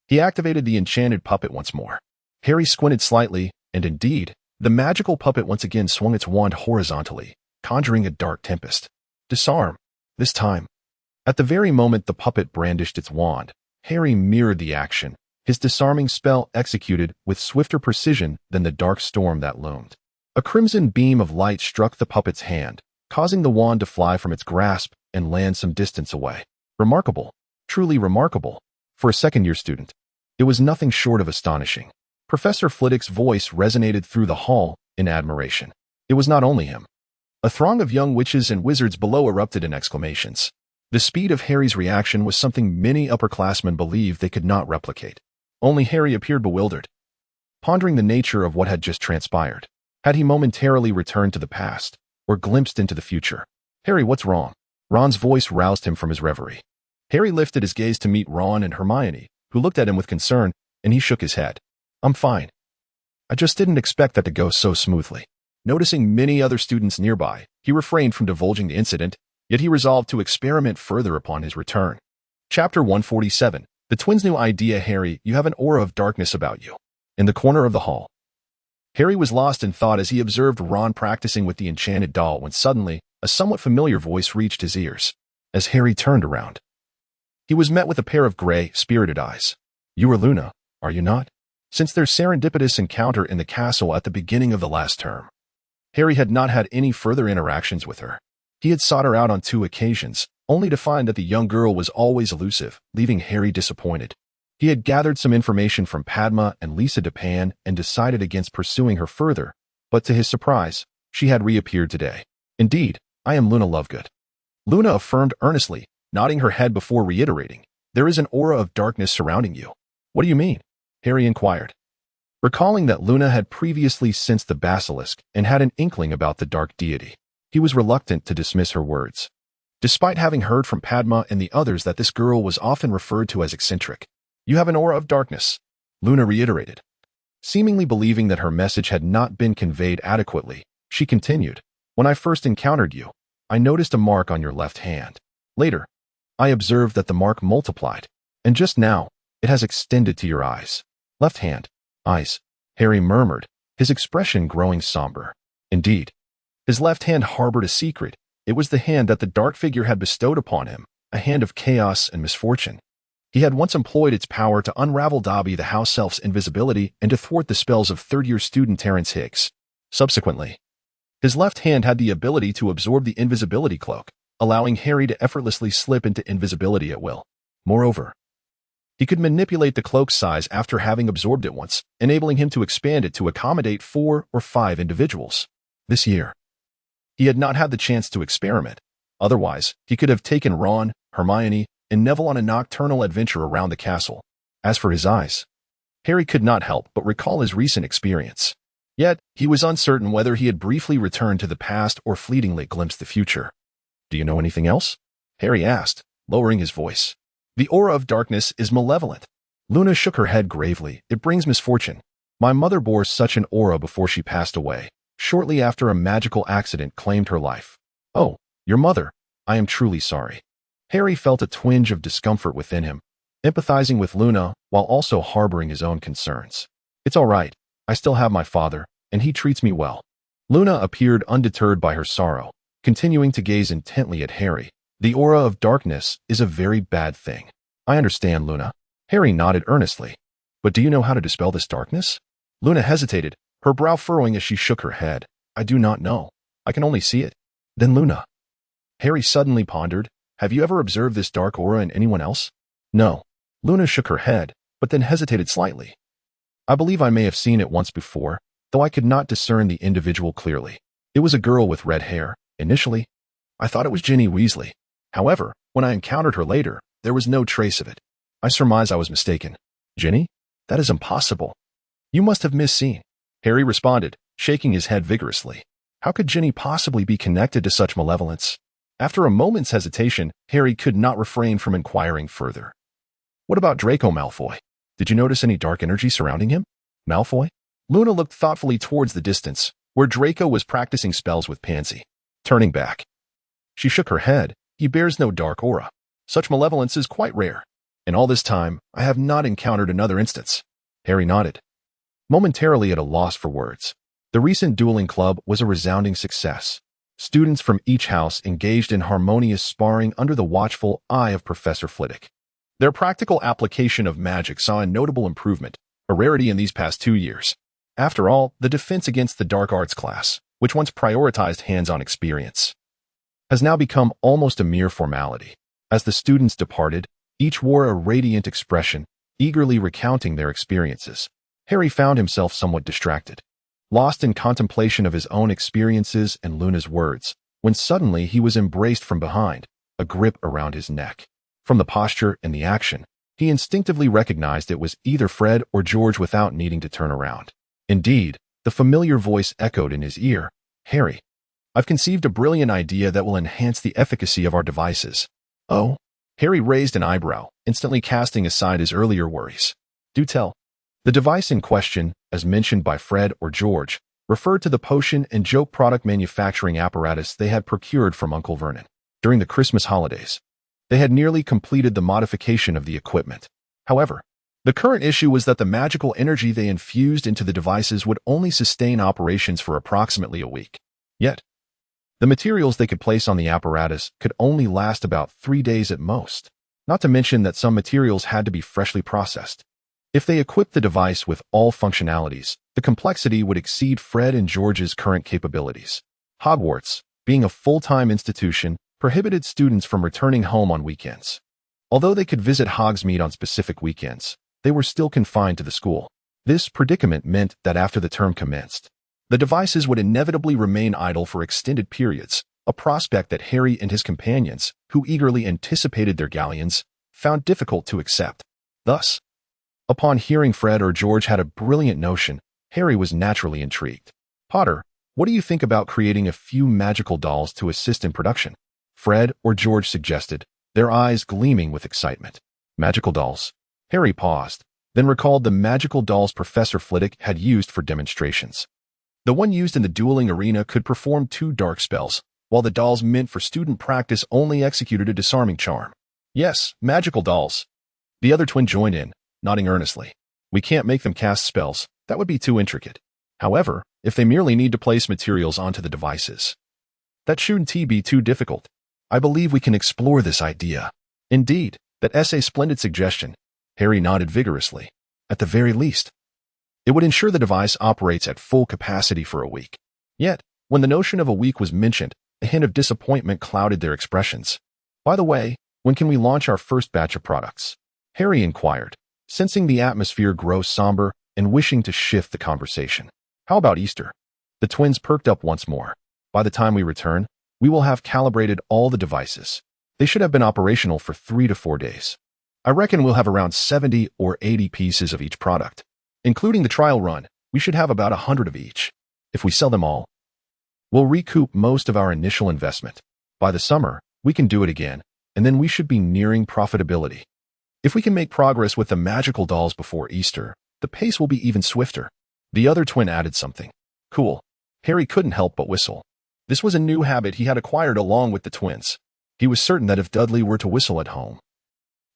he activated the enchanted puppet once more. Harry squinted slightly, and indeed, the magical puppet once again swung its wand horizontally, conjuring a dark tempest. Disarm. This time, at the very moment the puppet brandished its wand, Harry mirrored the action, his disarming spell executed with swifter precision than the dark storm that loomed. A crimson beam of light struck the puppet's hand, causing the wand to fly from its grasp and land some distance away. Remarkable, truly remarkable, for a second-year student. It was nothing short of astonishing. Professor Flitwick's voice resonated through the hall in admiration. It was not only him. A throng of young witches and wizards below erupted in exclamations. The speed of Harry's reaction was something many upperclassmen believed they could not replicate. Only Harry appeared bewildered, pondering the nature of what had just transpired. Had he momentarily returned to the past, or glimpsed into the future? "Harry, what's wrong?" Ron's voice roused him from his reverie. Harry lifted his gaze to meet Ron and Hermione, who looked at him with concern, and he shook his head. "I'm fine. I just didn't expect that to go so smoothly." Noticing many other students nearby, he refrained from divulging the incident, yet he resolved to experiment further upon his return. Chapter 147. The twins' new idea. "Harry, you have an aura of darkness about you." In the corner of the hall, Harry was lost in thought as he observed Ron practicing with the enchanted doll when suddenly, a somewhat familiar voice reached his ears. As Harry turned around, he was met with a pair of gray, spirited eyes. "You are Luna, are you not?" Since their serendipitous encounter in the castle at the beginning of the last term, Harry had not had any further interactions with her. He had sought her out on 2 occasions, only to find that the young girl was always elusive, leaving Harry disappointed. He had gathered some information from Padma and Lisa Depan and decided against pursuing her further, but to his surprise, she had reappeared today. "Indeed, I am Luna Lovegood," Luna affirmed earnestly, nodding her head before reiterating, "There is an aura of darkness surrounding you." "What do you mean?" Harry inquired, recalling that Luna had previously sensed the basilisk and had an inkling about the dark deity. He was reluctant to dismiss her words, despite having heard from Padma and the others that this girl was often referred to as eccentric. "You have an aura of darkness," Luna reiterated. Seemingly believing that her message had not been conveyed adequately, she continued, "When I first encountered you, I noticed a mark on your left hand. Later, I observed that the mark multiplied, and just now, it has extended to your eyes." "Left hand, eyes," Harry murmured, his expression growing somber. Indeed, his left hand harbored a secret. It was the hand that the dark figure had bestowed upon him, a hand of chaos and misfortune. He had once employed its power to unravel Dobby the house elf's invisibility and to thwart the spells of third-year student Terence Higgs. Subsequently, his left hand had the ability to absorb the invisibility cloak, allowing Harry to effortlessly slip into invisibility at will. Moreover, he could manipulate the cloak's size after having absorbed it once, enabling him to expand it to accommodate 4 or 5 individuals. This year, he had not had the chance to experiment. Otherwise, he could have taken Ron, Hermione, and Neville on a nocturnal adventure around the castle. As for his eyes, Harry could not help but recall his recent experience. Yet, he was uncertain whether he had briefly returned to the past or fleetingly glimpsed the future. "Do you know anything else?" Harry asked, lowering his voice. "The aura of darkness is malevolent." Luna shook her head gravely. "It brings misfortune. My mother bore such an aura before she passed away, shortly after a magical accident claimed her life." "Oh, your mother. I am truly sorry." Harry felt a twinge of discomfort within him, empathizing with Luna while also harboring his own concerns. "It's all right. I still have my father, and he treats me well." Luna appeared undeterred by her sorrow, continuing to gaze intently at Harry. "The aura of darkness is a very bad thing." "I understand, Luna." Harry nodded earnestly. "But do you know how to dispel this darkness?" Luna hesitated, her brow furrowing as she shook her head. "I do not know. I can only see it." "Then Luna." Harry suddenly pondered, "Have you ever observed this dark aura in anyone else?" "No." Luna shook her head, but then hesitated slightly. "I believe I may have seen it once before, though I could not discern the individual clearly. It was a girl with red hair. Initially, I thought it was Ginny Weasley. However, when I encountered her later, there was no trace of it. I surmise I was mistaken." "Ginny? That is impossible. You must have misseen." Harry responded, shaking his head vigorously. "How could Ginny possibly be connected to such malevolence?" After a moment's hesitation, Harry could not refrain from inquiring further. "What about Draco Malfoy? Did you notice any dark energy surrounding him?" "Malfoy?" Luna looked thoughtfully towards the distance, where Draco was practicing spells with Pansy. Turning back, she shook her head. "He bears no dark aura. Such malevolence is quite rare. In all this time, I have not encountered another instance." Harry nodded, momentarily at a loss for words. The recent dueling club was a resounding success. Students from each house engaged in harmonious sparring under the watchful eye of Professor Flitwick. Their practical application of magic saw a notable improvement, a rarity in these past 2 years. After all, the defense against the dark arts class, which once prioritized hands-on experience, has now become almost a mere formality. As the students departed, each wore a radiant expression, eagerly recounting their experiences. Harry found himself somewhat distracted, lost in contemplation of his own experiences and Luna's words, when suddenly he was embraced from behind, a grip around his neck. From the posture and the action, he instinctively recognized it was either Fred or George without needing to turn around. Indeed, the familiar voice echoed in his ear. "Harry, I've conceived a brilliant idea that will enhance the efficacy of our devices." "Oh?" Harry raised an eyebrow, instantly casting aside his earlier worries. "Do tell." The device in question, as mentioned by Fred or George, referred to the potion and joke product manufacturing apparatus they had procured from Uncle Vernon. During the Christmas holidays, they had nearly completed the modification of the equipment. However, the current issue was that the magical energy they infused into the devices would only sustain operations for approximately a week. Yet, the materials they could place on the apparatus could only last about 3 days at most, not to mention that some materials had to be freshly processed. If they equipped the device with all functionalities, the complexity would exceed Fred and George's current capabilities. Hogwarts, being a full-time institution, prohibited students from returning home on weekends. Although they could visit Hogsmeade on specific weekends, they were still confined to the school. This predicament meant that after the term commenced, the devices would inevitably remain idle for extended periods, a prospect that Harry and his companions, who eagerly anticipated their galleons, found difficult to accept. Thus, upon hearing Fred or George had a brilliant notion, Harry was naturally intrigued. "Potter, what do you think about creating a few magical dolls to assist in production?" Fred or George suggested, their eyes gleaming with excitement. Magical dolls? Harry paused, then recalled the magical dolls Professor Flitwick had used for demonstrations. The one used in the dueling arena could perform 2 dark spells, while the dolls meant for student practice only executed a disarming charm. "Yes, magical dolls." The other twin joined in, nodding earnestly. "We can't make them cast spells. That would be too intricate. However, if they merely need to place materials onto the devices, that shouldn't be too difficult. I believe we can explore this idea." "Indeed," That's a splendid suggestion. Harry nodded vigorously. At the very least, it would ensure the device operates at full capacity for a week. Yet, when the notion of a week was mentioned, a hint of disappointment clouded their expressions. By the way, when can we launch our first batch of products? Harry inquired, sensing the atmosphere grow somber and wishing to shift the conversation. How about Easter? The twins perked up once more. By the time we return, we will have calibrated all the devices. They should have been operational for 3 to 4 days. I reckon we'll have around 70 or 80 pieces of each product. Including the trial run, we should have about 100 of each. If we sell them all, we'll recoup most of our initial investment. By the summer, we can do it again, and then we should be nearing profitability. If we can make progress with the magical dolls before Easter, the pace will be even swifter. The other twin added something. Cool. Harry couldn't help but whistle. This was a new habit he had acquired along with the twins. He was certain that if Dudley were to whistle at home,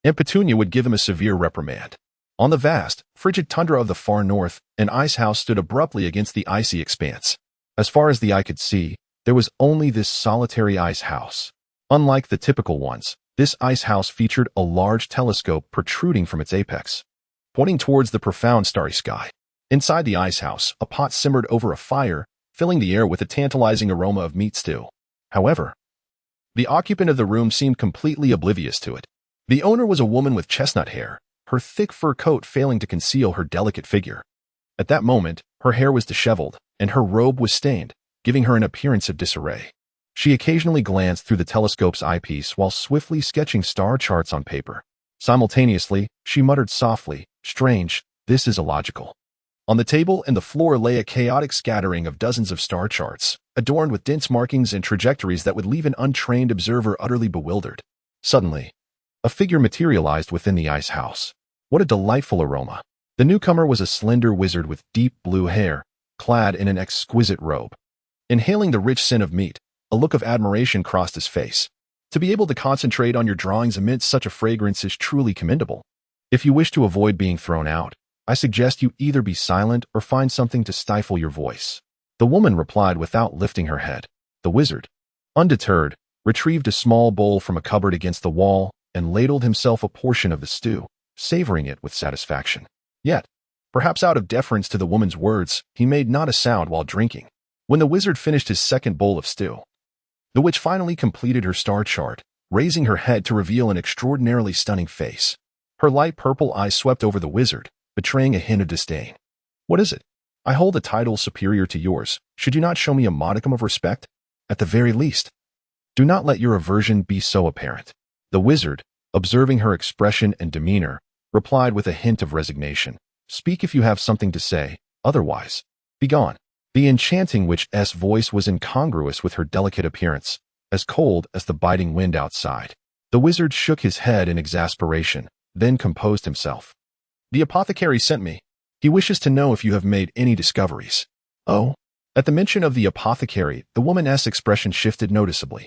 Aunt Petunia would give him a severe reprimand. On the vast, frigid tundra of the far north, an ice house stood abruptly against the icy expanse. As far as the eye could see, there was only this solitary ice house. Unlike the typical ones, this ice house featured a large telescope protruding from its apex, pointing towards the profound starry sky. Inside the ice house, a pot simmered over a fire, filling the air with a tantalizing aroma of meat stew. However, the occupant of the room seemed completely oblivious to it. The owner was a woman with chestnut hair, her thick fur coat failing to conceal her delicate figure. At that moment, her hair was disheveled, and her robe was stained, giving her an appearance of disarray. She occasionally glanced through the telescope's eyepiece while swiftly sketching star charts on paper. Simultaneously, she muttered softly, "Strange, this is illogical." On the table and the floor lay a chaotic scattering of dozens of star charts, adorned with dense markings and trajectories that would leave an untrained observer utterly bewildered. Suddenly, a figure materialized within the ice house. What a delightful aroma! The newcomer was a slender wizard with deep blue hair, clad in an exquisite robe. Inhaling the rich scent of meat, a look of admiration crossed his face. To be able to concentrate on your drawings amidst such a fragrance is truly commendable. If you wish to avoid being thrown out, I suggest you either be silent or find something to stifle your voice. The woman replied without lifting her head. The wizard, undeterred, retrieved a small bowl from a cupboard against the wall and ladled himself a portion of the stew, savoring it with satisfaction. Yet, perhaps out of deference to the woman's words, he made not a sound while drinking. When the wizard finished his second bowl of stew, the witch finally completed her star chart, raising her head to reveal an extraordinarily stunning face. Her light purple eyes swept over the wizard, betraying a hint of disdain. "What is it? I hold a title superior to yours. Should you not show me a modicum of respect? At the very least, do not let your aversion be so apparent." The wizard, observing her expression and demeanor, replied with a hint of resignation. "Speak if you have something to say, otherwise, be gone." The enchanting witch's voice was incongruous with her delicate appearance, as cold as the biting wind outside. The wizard shook his head in exasperation, then composed himself. "The apothecary sent me. He wishes to know if you have made any discoveries." "Oh?" At the mention of the apothecary, the woman's expression shifted noticeably.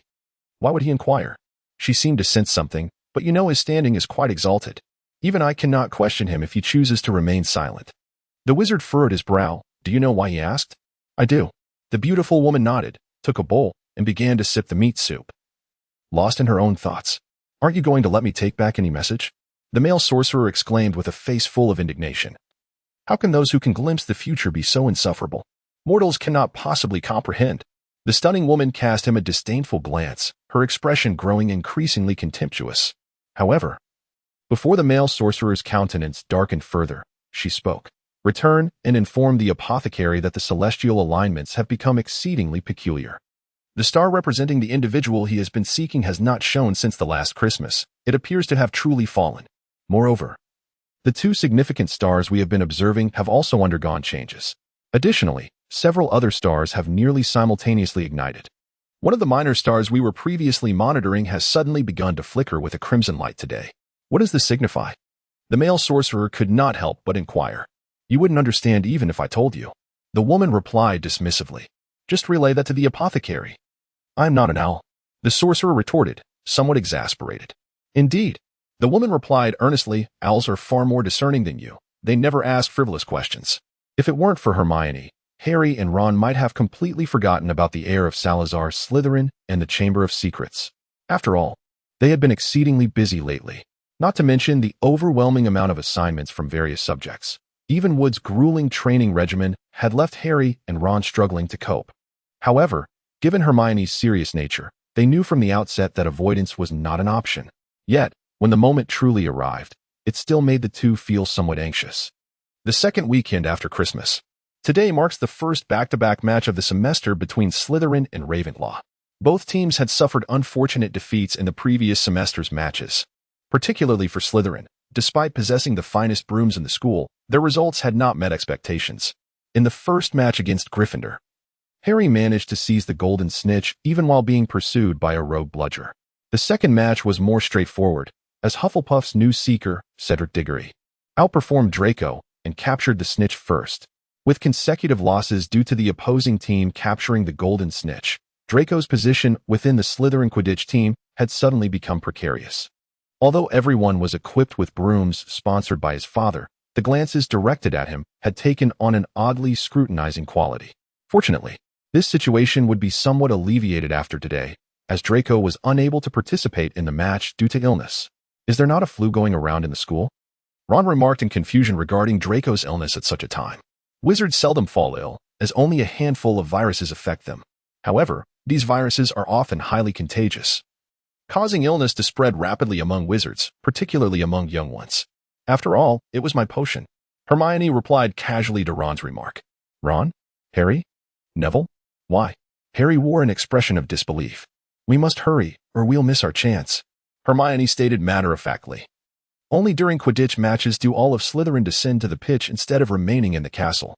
Why would he inquire? She seemed to sense something, but you know his standing is quite exalted. Even I cannot question him if he chooses to remain silent. The wizard furrowed his brow. "Do you know why he asked?" "I do." The beautiful woman nodded, took a bowl, and began to sip the meat soup. Lost in her own thoughts. "Aren't you going to let me take back any message?" The male sorcerer exclaimed with a face full of indignation. "How can those who can glimpse the future be so insufferable? Mortals cannot possibly comprehend." The stunning woman cast him a disdainful glance, her expression growing increasingly contemptuous. However, before the male sorcerer's countenance darkened further, she spoke. "Return and inform the apothecary that the celestial alignments have become exceedingly peculiar. The star representing the individual he has been seeking has not shone since the last Christmas. It appears to have truly fallen. Moreover, the 2 significant stars we have been observing have also undergone changes. Additionally, several other stars have nearly simultaneously ignited. One of the minor stars we were previously monitoring has suddenly begun to flicker with a crimson light today. What does this signify?" The male sorcerer could not help but inquire. "You wouldn't understand even if I told you." The woman replied dismissively. "Just relay that to the apothecary." "I'm not an owl," the sorcerer retorted, somewhat exasperated. "Indeed," the woman replied earnestly, "owls are far more discerning than you. They never ask frivolous questions." If it weren't for Hermione, Harry and Ron might have completely forgotten about the heir of Salazar Slytherin and the Chamber of Secrets. After all, they had been exceedingly busy lately. Not to mention the overwhelming amount of assignments from various subjects. Even Wood's grueling training regimen had left Harry and Ron struggling to cope. However, given Hermione's serious nature, they knew from the outset that avoidance was not an option. Yet, when the moment truly arrived, it still made the two feel somewhat anxious. The second weekend after Christmas. Today marks the first back-to-back match of the semester between Slytherin and Ravenclaw. Both teams had suffered unfortunate defeats in the previous semester's matches. Particularly for Slytherin, despite possessing the finest brooms in the school, their results had not met expectations. In the first match against Gryffindor, Harry managed to seize the golden snitch even while being pursued by a rogue bludger. The second match was more straightforward, as Hufflepuff's new seeker, Cedric Diggory, outperformed Draco and captured the snitch first. With consecutive losses due to the opposing team capturing the golden snitch, Draco's position within the Slytherin Quidditch team had suddenly become precarious. Although everyone was equipped with brooms sponsored by his father, the glances directed at him had taken on an oddly scrutinizing quality. Fortunately, this situation would be somewhat alleviated after today, as Draco was unable to participate in the match due to illness. Is there not a flu going around in the school? Ron remarked in confusion regarding Draco's illness at such a time. Wizards seldom fall ill, as only a handful of viruses affect them. However, these viruses are often highly contagious, causing illness to spread rapidly among wizards, particularly among young ones. After all, it was my potion. Hermione replied casually to Ron's remark. Ron? Harry? Neville? Why? Harry wore an expression of disbelief. We must hurry, or we'll miss our chance, Hermione stated matter-of-factly. Only during Quidditch matches do all of Slytherin descend to the pitch instead of remaining in the castle.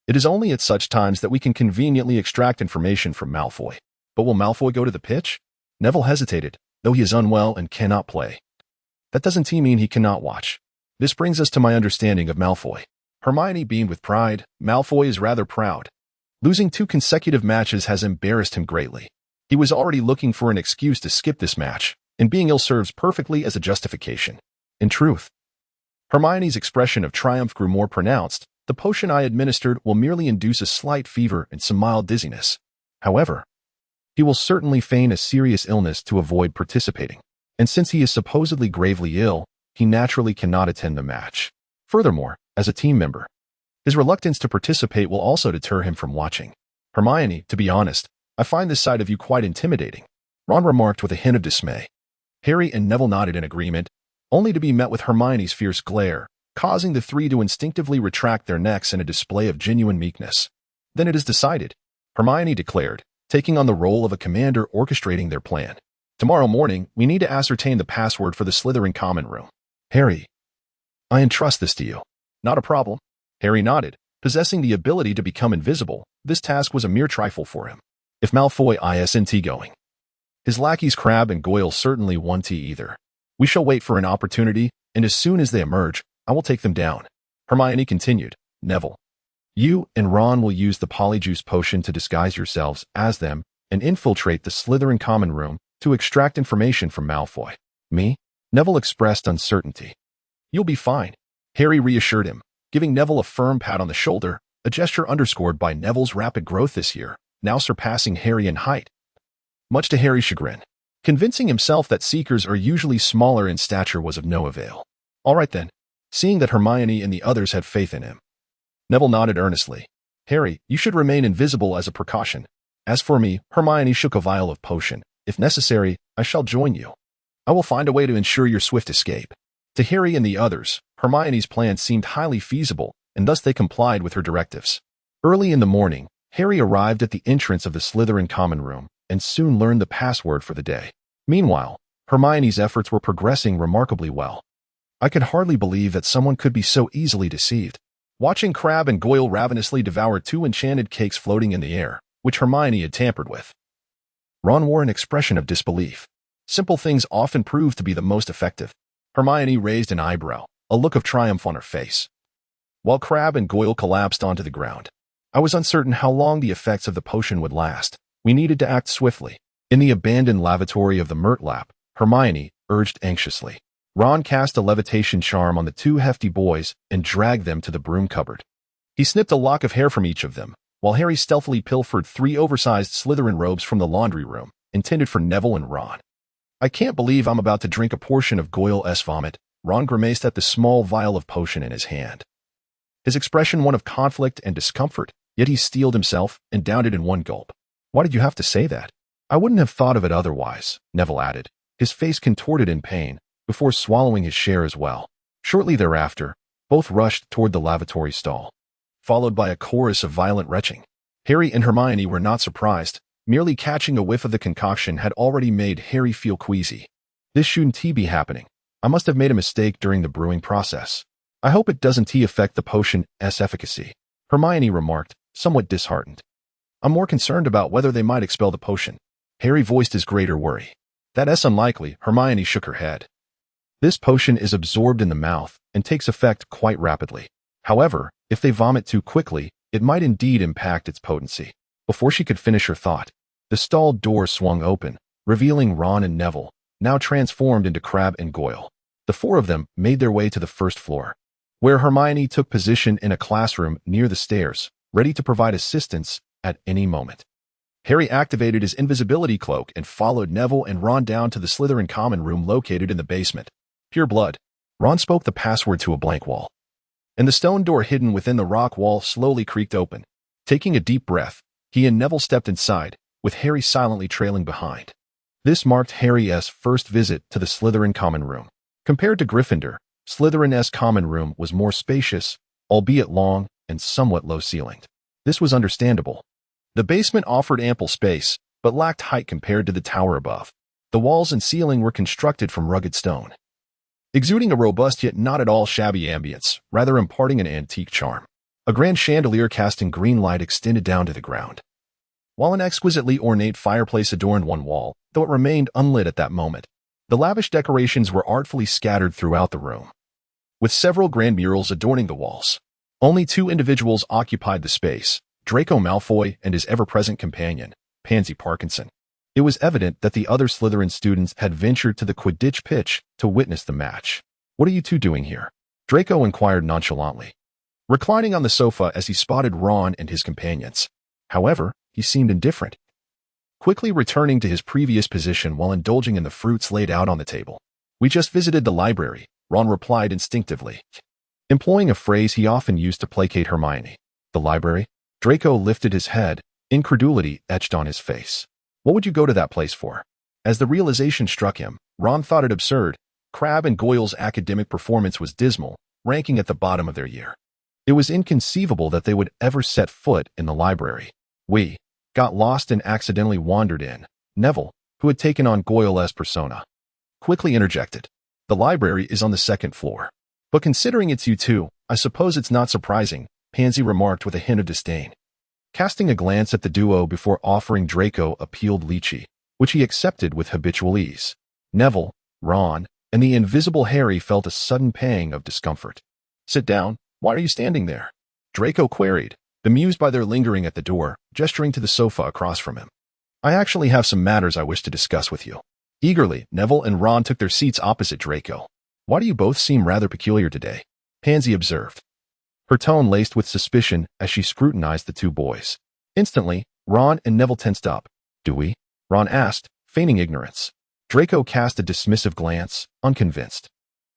It is only at such times that we can conveniently extract information from Malfoy. But will Malfoy go to the pitch? Neville hesitated, though he is unwell and cannot play. That doesn't mean he cannot watch. This brings us to my understanding of Malfoy. Hermione beamed with pride. Malfoy is rather proud. Losing 2 consecutive matches has embarrassed him greatly. He was already looking for an excuse to skip this match, and being ill serves perfectly as a justification. In truth, Hermione's expression of triumph grew more pronounced. The potion I administered will merely induce a slight fever and some mild dizziness. However, he will certainly feign a serious illness to avoid participating. And since he is supposedly gravely ill, he naturally cannot attend the match. Furthermore, as a team member, his reluctance to participate will also deter him from watching. Hermione, to be honest, I find this side of you quite intimidating, Ron remarked with a hint of dismay. Harry and Neville nodded in agreement, only to be met with Hermione's fierce glare, causing the three to instinctively retract their necks in a display of genuine meekness. Then it is decided, Hermione declared, taking on the role of a commander orchestrating their plan. Tomorrow morning, we need to ascertain the password for the Slytherin common room. Harry, I entrust this to you. Not a problem. Harry nodded. Possessing the ability to become invisible, this task was a mere trifle for him. If Malfoy isn't going, his lackeys Crabbe and Goyle certainly won't either. We shall wait for an opportunity, and as soon as they emerge, I will take them down. Hermione continued. Neville, you and Ron will use the Polyjuice potion to disguise yourselves as them and infiltrate the Slytherin common room to extract information from Malfoy. Me? Neville expressed uncertainty. You'll be fine, Harry reassured him, giving Neville a firm pat on the shoulder, a gesture underscored by Neville's rapid growth this year, now surpassing Harry in height. Much to Harry's chagrin, convincing himself that seekers are usually smaller in stature was of no avail. All right then, seeing that Hermione and the others had faith in him. Neville nodded earnestly. Harry, you should remain invisible as a precaution. As for me, Hermione shook a vial of potion. If necessary, I shall join you. I will find a way to ensure your swift escape. To Harry and the others, Hermione's plan seemed highly feasible, and thus they complied with her directives. Early in the morning, Harry arrived at the entrance of the Slytherin common room, and soon learned the password for the day. Meanwhile, Hermione's efforts were progressing remarkably well. I could hardly believe that someone could be so easily deceived. Watching Crabbe and Goyle ravenously devour 2 enchanted cakes floating in the air, which Hermione had tampered with, Ron wore an expression of disbelief. Simple things often prove to be the most effective. Hermione raised an eyebrow, a look of triumph on her face, while Crabbe and Goyle collapsed onto the ground. I was uncertain how long the effects of the potion would last. We needed to act swiftly. In the abandoned lavatory of the Myrtlap, Hermione urged anxiously. Ron cast a levitation charm on the 2 hefty boys and dragged them to the broom cupboard. He snipped a lock of hair from each of them, while Harry stealthily pilfered 3 oversized Slytherin robes from the laundry room, intended for Neville and Ron. I can't believe I'm about to drink a portion of Goyle's vomit, Ron grimaced at the small vial of potion in his hand. His expression one of conflict and discomfort, yet he steeled himself and downed it in one gulp. Why did you have to say that? I wouldn't have thought of it otherwise, Neville added, his face contorted in pain, before swallowing his share as well. Shortly thereafter, both rushed toward the lavatory stall, followed by a chorus of violent retching. Harry and Hermione were not surprised. Merely catching a whiff of the concoction had already made Harry feel queasy. This shouldn't be happening. I must have made a mistake during the brewing process. I hope it doesn't affect the potion's efficacy, Hermione remarked, somewhat disheartened. I'm more concerned about whether they might expel the potion. Harry voiced his greater worry. That's unlikely, Hermione shook her head. This potion is absorbed in the mouth and takes effect quite rapidly. However, if they vomit too quickly, it might indeed impact its potency. Before she could finish her thought, the stall door swung open, revealing Ron and Neville, now transformed into Crabbe and Goyle. The four of them made their way to the first floor, where Hermione took position in a classroom near the stairs, ready to provide assistance at any moment. Harry activated his invisibility cloak and followed Neville and Ron down to the Slytherin common room located in the basement. Pure blood. Ron spoke the password to a blank wall, and the stone door hidden within the rock wall slowly creaked open. Taking a deep breath, he and Neville stepped inside, with Harry silently trailing behind. This marked Harry's first visit to the Slytherin common room. Compared to Gryffindor, Slytherin's common room was more spacious, albeit long and somewhat low-ceilinged. This was understandable. The basement offered ample space, but lacked height compared to the tower above. The walls and ceiling were constructed from rugged stone, exuding a robust yet not at all shabby ambience, rather imparting an antique charm. A grand chandelier casting green light extended down to the ground, while an exquisitely ornate fireplace adorned one wall, though it remained unlit at that moment. The lavish decorations were artfully scattered throughout the room, with several grand murals adorning the walls. Only two individuals occupied the space, Draco Malfoy and his ever-present companion, Pansy Parkinson. It was evident that the other Slytherin students had ventured to the Quidditch pitch to witness the match. What are you two doing here? Draco inquired nonchalantly, reclining on the sofa as he spotted Ron and his companions. However, he seemed indifferent, quickly returning to his previous position while indulging in the fruits laid out on the table. We just visited the library, Ron replied instinctively, employing a phrase he often used to placate Hermione. The library? Draco lifted his head, incredulity etched on his face. What would you go to that place for? As the realization struck him, Ron thought it absurd. Crabbe and Goyle's academic performance was dismal, ranking at the bottom of their year. It was inconceivable that they would ever set foot in the library. We got lost and accidentally wandered in, Neville, who had taken on Goyle's persona, quickly interjected. The library is on the second floor. But considering it's you two, I suppose it's not surprising, Pansy remarked with a hint of disdain, casting a glance at the duo before offering Draco a peeled lychee, which he accepted with habitual ease. Neville, Ron, and the invisible Harry felt a sudden pang of discomfort. Sit down. Why are you standing there? Draco queried, bemused by their lingering at the door, gesturing to the sofa across from him. I actually have some matters I wish to discuss with you. Eagerly, Neville and Ron took their seats opposite Draco. Why do you both seem rather peculiar today? Pansy observed, her tone laced with suspicion as she scrutinized the two boys. Instantly, Ron and Neville tensed up. Do we? Ron asked, feigning ignorance. Draco cast a dismissive glance, unconvinced.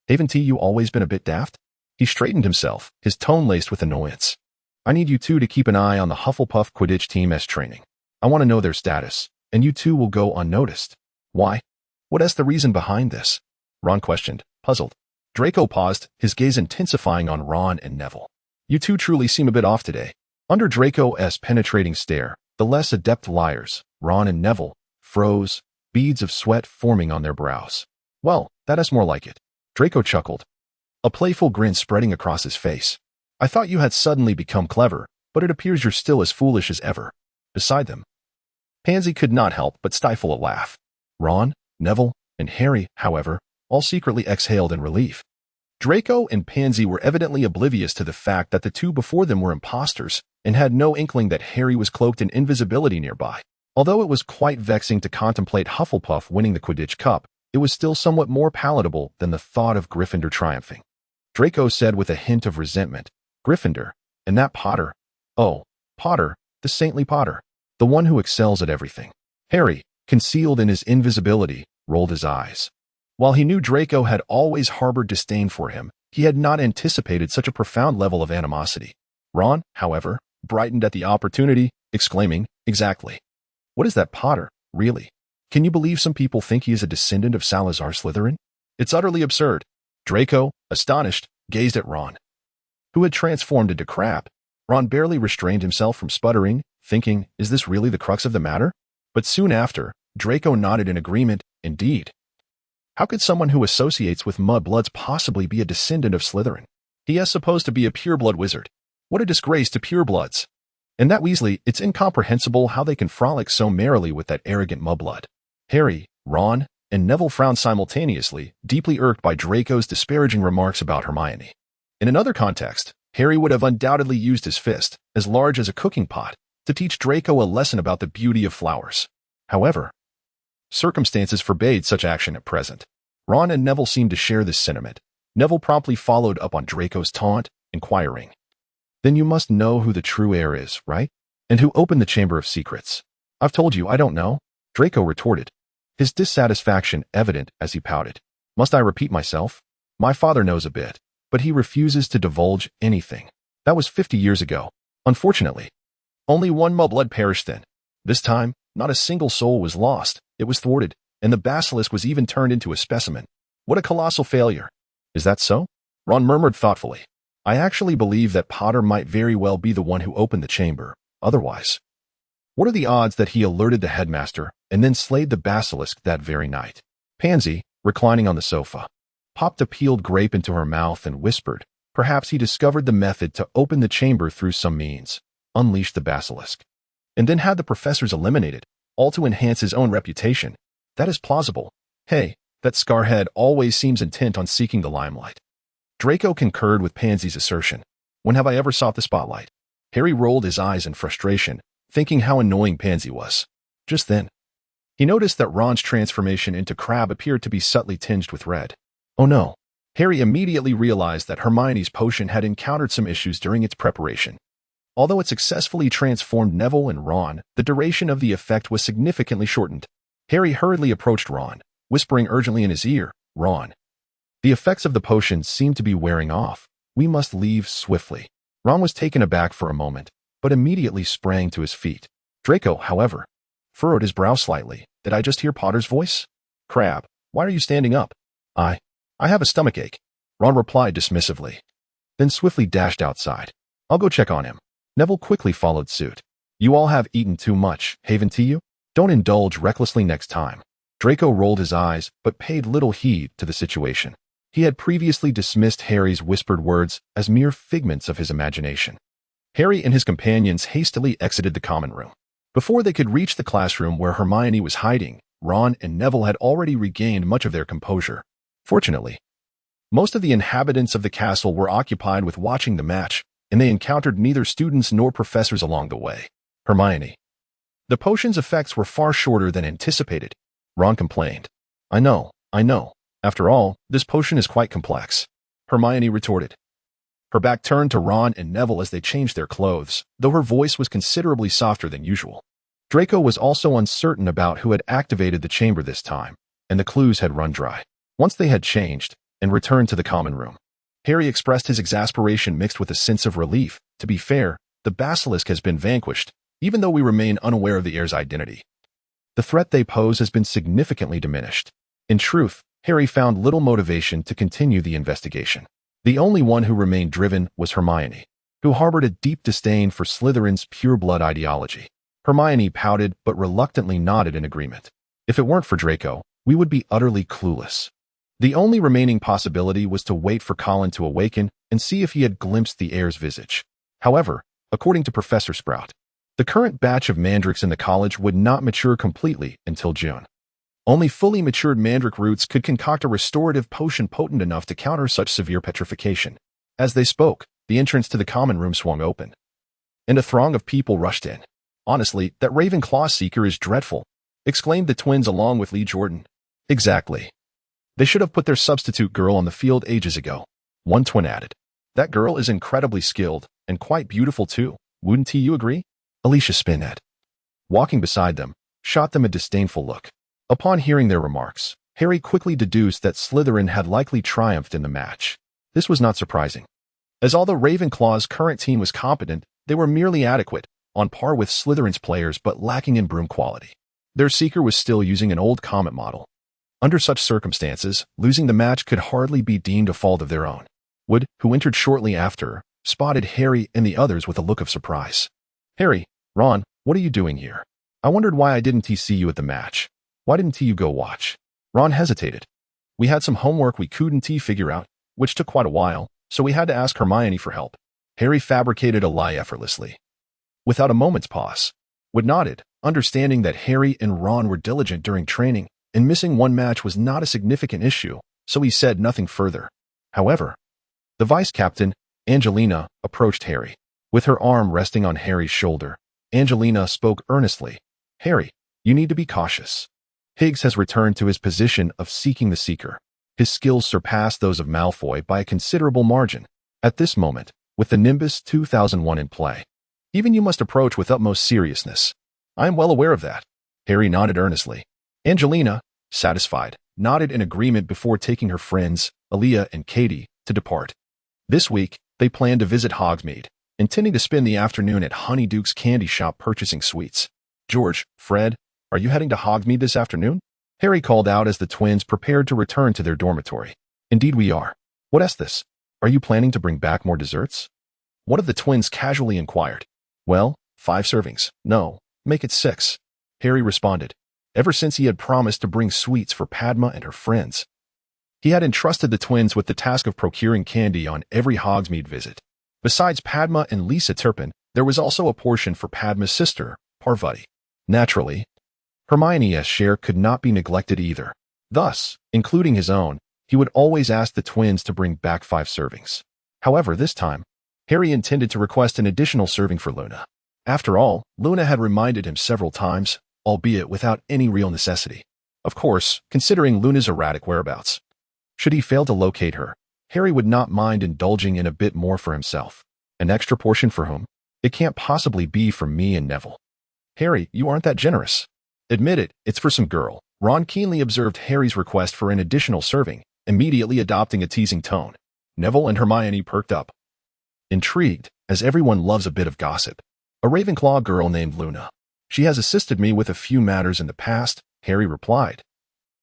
Haven't you always been a bit daft? He straightened himself, his tone laced with annoyance. I need you two to keep an eye on the Hufflepuff Quidditch team's training. I want to know their status, and you two will go unnoticed. Why? What is the reason behind this? Ron questioned, puzzled. Draco paused, his gaze intensifying on Ron and Neville. You two truly seem a bit off today. Under Draco's penetrating stare, the less adept liars, Ron and Neville, froze, beads of sweat forming on their brows. Well, that is more like it. Draco chuckled, a playful grin spreading across his face. I thought you had suddenly become clever, but it appears you're still as foolish as ever. Beside them, Pansy could not help but stifle a laugh. Ron, Neville, and Harry, however, all secretly exhaled in relief. Draco and Pansy were evidently oblivious to the fact that the two before them were imposters and had no inkling that Harry was cloaked in invisibility nearby. Although it was quite vexing to contemplate Hufflepuff winning the Quidditch Cup, it was still somewhat more palatable than the thought of Gryffindor triumphing. Draco said with a hint of resentment, Gryffindor, and that Potter. Oh, Potter, the saintly Potter, the one who excels at everything. Harry, concealed in his invisibility, rolled his eyes. While he knew Draco had always harbored disdain for him, he had not anticipated such a profound level of animosity. Ron, however, brightened at the opportunity, exclaiming, "Exactly. What is that Potter, really? Can you believe some people think he is a descendant of Salazar Slytherin? It's utterly absurd." Draco, astonished, gazed at Ron, who had transformed into crab. Ron barely restrained himself from sputtering, thinking, is this really the crux of the matter? But soon after, Draco nodded in agreement. Indeed. How could someone who associates with mudbloods possibly be a descendant of Slytherin? He is supposed to be a pureblood wizard. What a disgrace to purebloods. And that Weasley, it's incomprehensible how they can frolic so merrily with that arrogant mudblood. Harry, Ron, and Neville frowned simultaneously, deeply irked by Draco's disparaging remarks about Hermione. In another context, Harry would have undoubtedly used his fist, as large as a cooking pot, to teach Draco a lesson about the beauty of flowers. However, circumstances forbade such action at present. Ron and Neville seemed to share this sentiment. Neville promptly followed up on Draco's taunt, inquiring, "Then you must know who the true heir is, right? And who opened the Chamber of Secrets?" "I've told you I don't know," Draco retorted, his dissatisfaction evident as he pouted. "Must I repeat myself? My father knows a bit, but he refuses to divulge anything. That was 50 years ago. Unfortunately, only one mudblood perished then. This time, not a single soul was lost. It was thwarted, and the basilisk was even turned into a specimen. What a colossal failure." "Is that so?" Ron murmured thoughtfully. "I actually believe that Potter might very well be the one who opened the chamber. Otherwise, what are the odds that he alerted the headmaster and then slayed the basilisk that very night?" Pansy, reclining on the sofa, popped a peeled grape into her mouth and whispered, "Perhaps he discovered the method to open the chamber through some means, unleashed the basilisk, and then had the professors eliminated, all to enhance his own reputation. That is plausible. Hey, that scarhead always seems intent on seeking the limelight." Draco concurred with Pansy's assertion. "When have I ever sought the spotlight?" Harry rolled his eyes in frustration, thinking how annoying Pansy was. Just then, he noticed that Ron's transformation into crab appeared to be subtly tinged with red. Oh no. Harry immediately realized that Hermione's potion had encountered some issues during its preparation. Although it successfully transformed Neville and Ron, the duration of the effect was significantly shortened. Harry hurriedly approached Ron, whispering urgently in his ear, "Ron, the effects of the potion seem to be wearing off. We must leave swiftly." Ron was taken aback for a moment, but immediately sprang to his feet. Draco, however, furrowed his brow slightly. "Did I just hear Potter's voice? Crab, why are you standing up?" I have a stomachache," Ron replied dismissively, then swiftly dashed outside. "I'll go check on him." Neville quickly followed suit. "You all have eaten too much, haven't you? Don't indulge recklessly next time." Draco rolled his eyes, but paid little heed to the situation. He had previously dismissed Harry's whispered words as mere figments of his imagination. Harry and his companions hastily exited the common room. Before they could reach the classroom where Hermione was hiding, Ron and Neville had already regained much of their composure. Fortunately, most of the inhabitants of the castle were occupied with watching the match, and they encountered neither students nor professors along the way. Hermione. "The potion's effects were far shorter than anticipated," Ron complained. I know. After all, this potion is quite complex," Hermione retorted. Her back turned to Ron and Neville as they changed their clothes, though her voice was considerably softer than usual. Draco was also uncertain about who had activated the chamber this time, and the clues had run dry. Once they had changed and returned to the common room, Harry expressed his exasperation mixed with a sense of relief. "To be fair, the basilisk has been vanquished, even though we remain unaware of the heir's identity. The threat they pose has been significantly diminished." In truth, Harry found little motivation to continue the investigation. The only one who remained driven was Hermione, who harbored a deep disdain for Slytherin's pure-blood ideology. Hermione pouted but reluctantly nodded in agreement. "If it weren't for Draco, we would be utterly clueless." The only remaining possibility was to wait for Colin to awaken and see if he had glimpsed the heir's visage. However, according to Professor Sprout, the current batch of mandrakes in the college would not mature completely until June. Only fully matured mandrake roots could concoct a restorative potion potent enough to counter such severe petrification. As they spoke, the entrance to the common room swung open, and a throng of people rushed in. "Honestly, that Ravenclaw seeker is dreadful," exclaimed the twins along with Lee Jordan. "Exactly. They should have put their substitute girl on the field ages ago," one twin added. "That girl is incredibly skilled, and quite beautiful too, wouldn't you agree?" Alicia Spinnet, walking beside them, shot them a disdainful look. Upon hearing their remarks, Harry quickly deduced that Slytherin had likely triumphed in the match. This was not surprising. As although Ravenclaw's current team was competent, they were merely adequate, on par with Slytherin's players but lacking in broom quality. Their seeker was still using an old comet model. Under such circumstances, losing the match could hardly be deemed a fault of their own. Wood, who entered shortly after, spotted Harry and the others with a look of surprise. "Harry, Ron, what are you doing here? I wondered why I didn't see you at the match. Why didn't you go watch?" Ron hesitated. "We had some homework we couldn't figure out, which took quite a while, so we had to ask Hermione for help." Harry fabricated a lie effortlessly. Without a moment's pause, Wood nodded, understanding that Harry and Ron were diligent during training, and missing one match was not a significant issue, so he said nothing further. However, the vice-captain, Angelina, approached Harry. With her arm resting on Harry's shoulder, Angelina spoke earnestly. "Harry, you need to be cautious. Higgs has returned to his position of seeking the seeker. His skills surpass those of Malfoy by a considerable margin. At this moment, with the Nimbus 2001 in play, even you must approach with utmost seriousness." "I am well aware of that." Harry nodded earnestly. Angelina, satisfied, nodded in agreement before taking her friends, Aaliyah and Katie, to depart. This week, they planned to visit Hogsmeade, intending to spend the afternoon at Honeyduke's candy shop purchasing sweets. "George, Fred, are you heading to Hogsmeade this afternoon?" Harry called out as the twins prepared to return to their dormitory. "Indeed we are. What is this? Are you planning to bring back more desserts?" one of the twins casually inquired. "Well, 5 servings. No, make it 6. Harry responded. Ever since he had promised to bring sweets for Padma and her friends, he had entrusted the twins with the task of procuring candy on every Hogsmeade visit. Besides Padma and Lisa Turpin, there was also a portion for Padma's sister, Parvati. Naturally, Hermione's share could not be neglected either. Thus, including his own, he would always ask the twins to bring back 5 servings. However, this time, Harry intended to request an additional serving for Luna. After all, Luna had reminded him several times, albeit without any real necessity. Of course, considering Luna's erratic whereabouts. Should he fail to locate her, Harry would not mind indulging in a bit more for himself. An extra portion for whom? It can't possibly be for me and Neville. "Harry, you aren't that generous." "Admit it, it's for some girl." Ron keenly observed Harry's request for an additional serving, immediately adopting a teasing tone. Neville and Hermione perked up, intrigued, as everyone loves a bit of gossip. "A Ravenclaw girl named Luna. She has assisted me with a few matters in the past," Harry replied,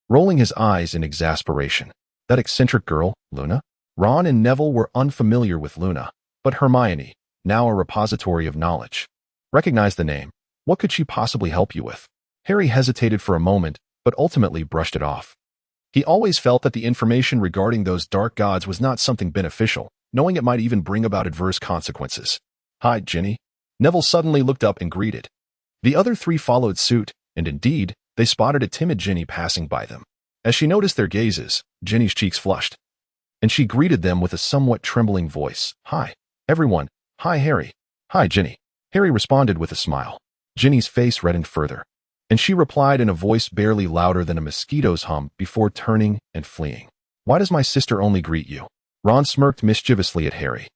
rolling his eyes in exasperation. That eccentric girl, Luna? Ron and Neville were unfamiliar with Luna, but Hermione, now a repository of knowledge, recognized the name. What could she possibly help you with? Harry hesitated for a moment, but ultimately brushed it off. He always felt that the information regarding those dark gods was not something beneficial, knowing it might even bring about adverse consequences. "Hi, Ginny." Neville suddenly looked up and greeted. The other 3 followed suit, and indeed, they spotted a timid Ginny passing by them. As she noticed their gazes, Ginny's cheeks flushed, and she greeted them with a somewhat trembling voice. "Hi, everyone. Hi, Harry." "Hi, Ginny." Harry responded with a smile. Ginny's face reddened further, and she replied in a voice barely louder than a mosquito's hum before turning and fleeing. "Why does my sister only greet you?" Ron smirked mischievously at Harry,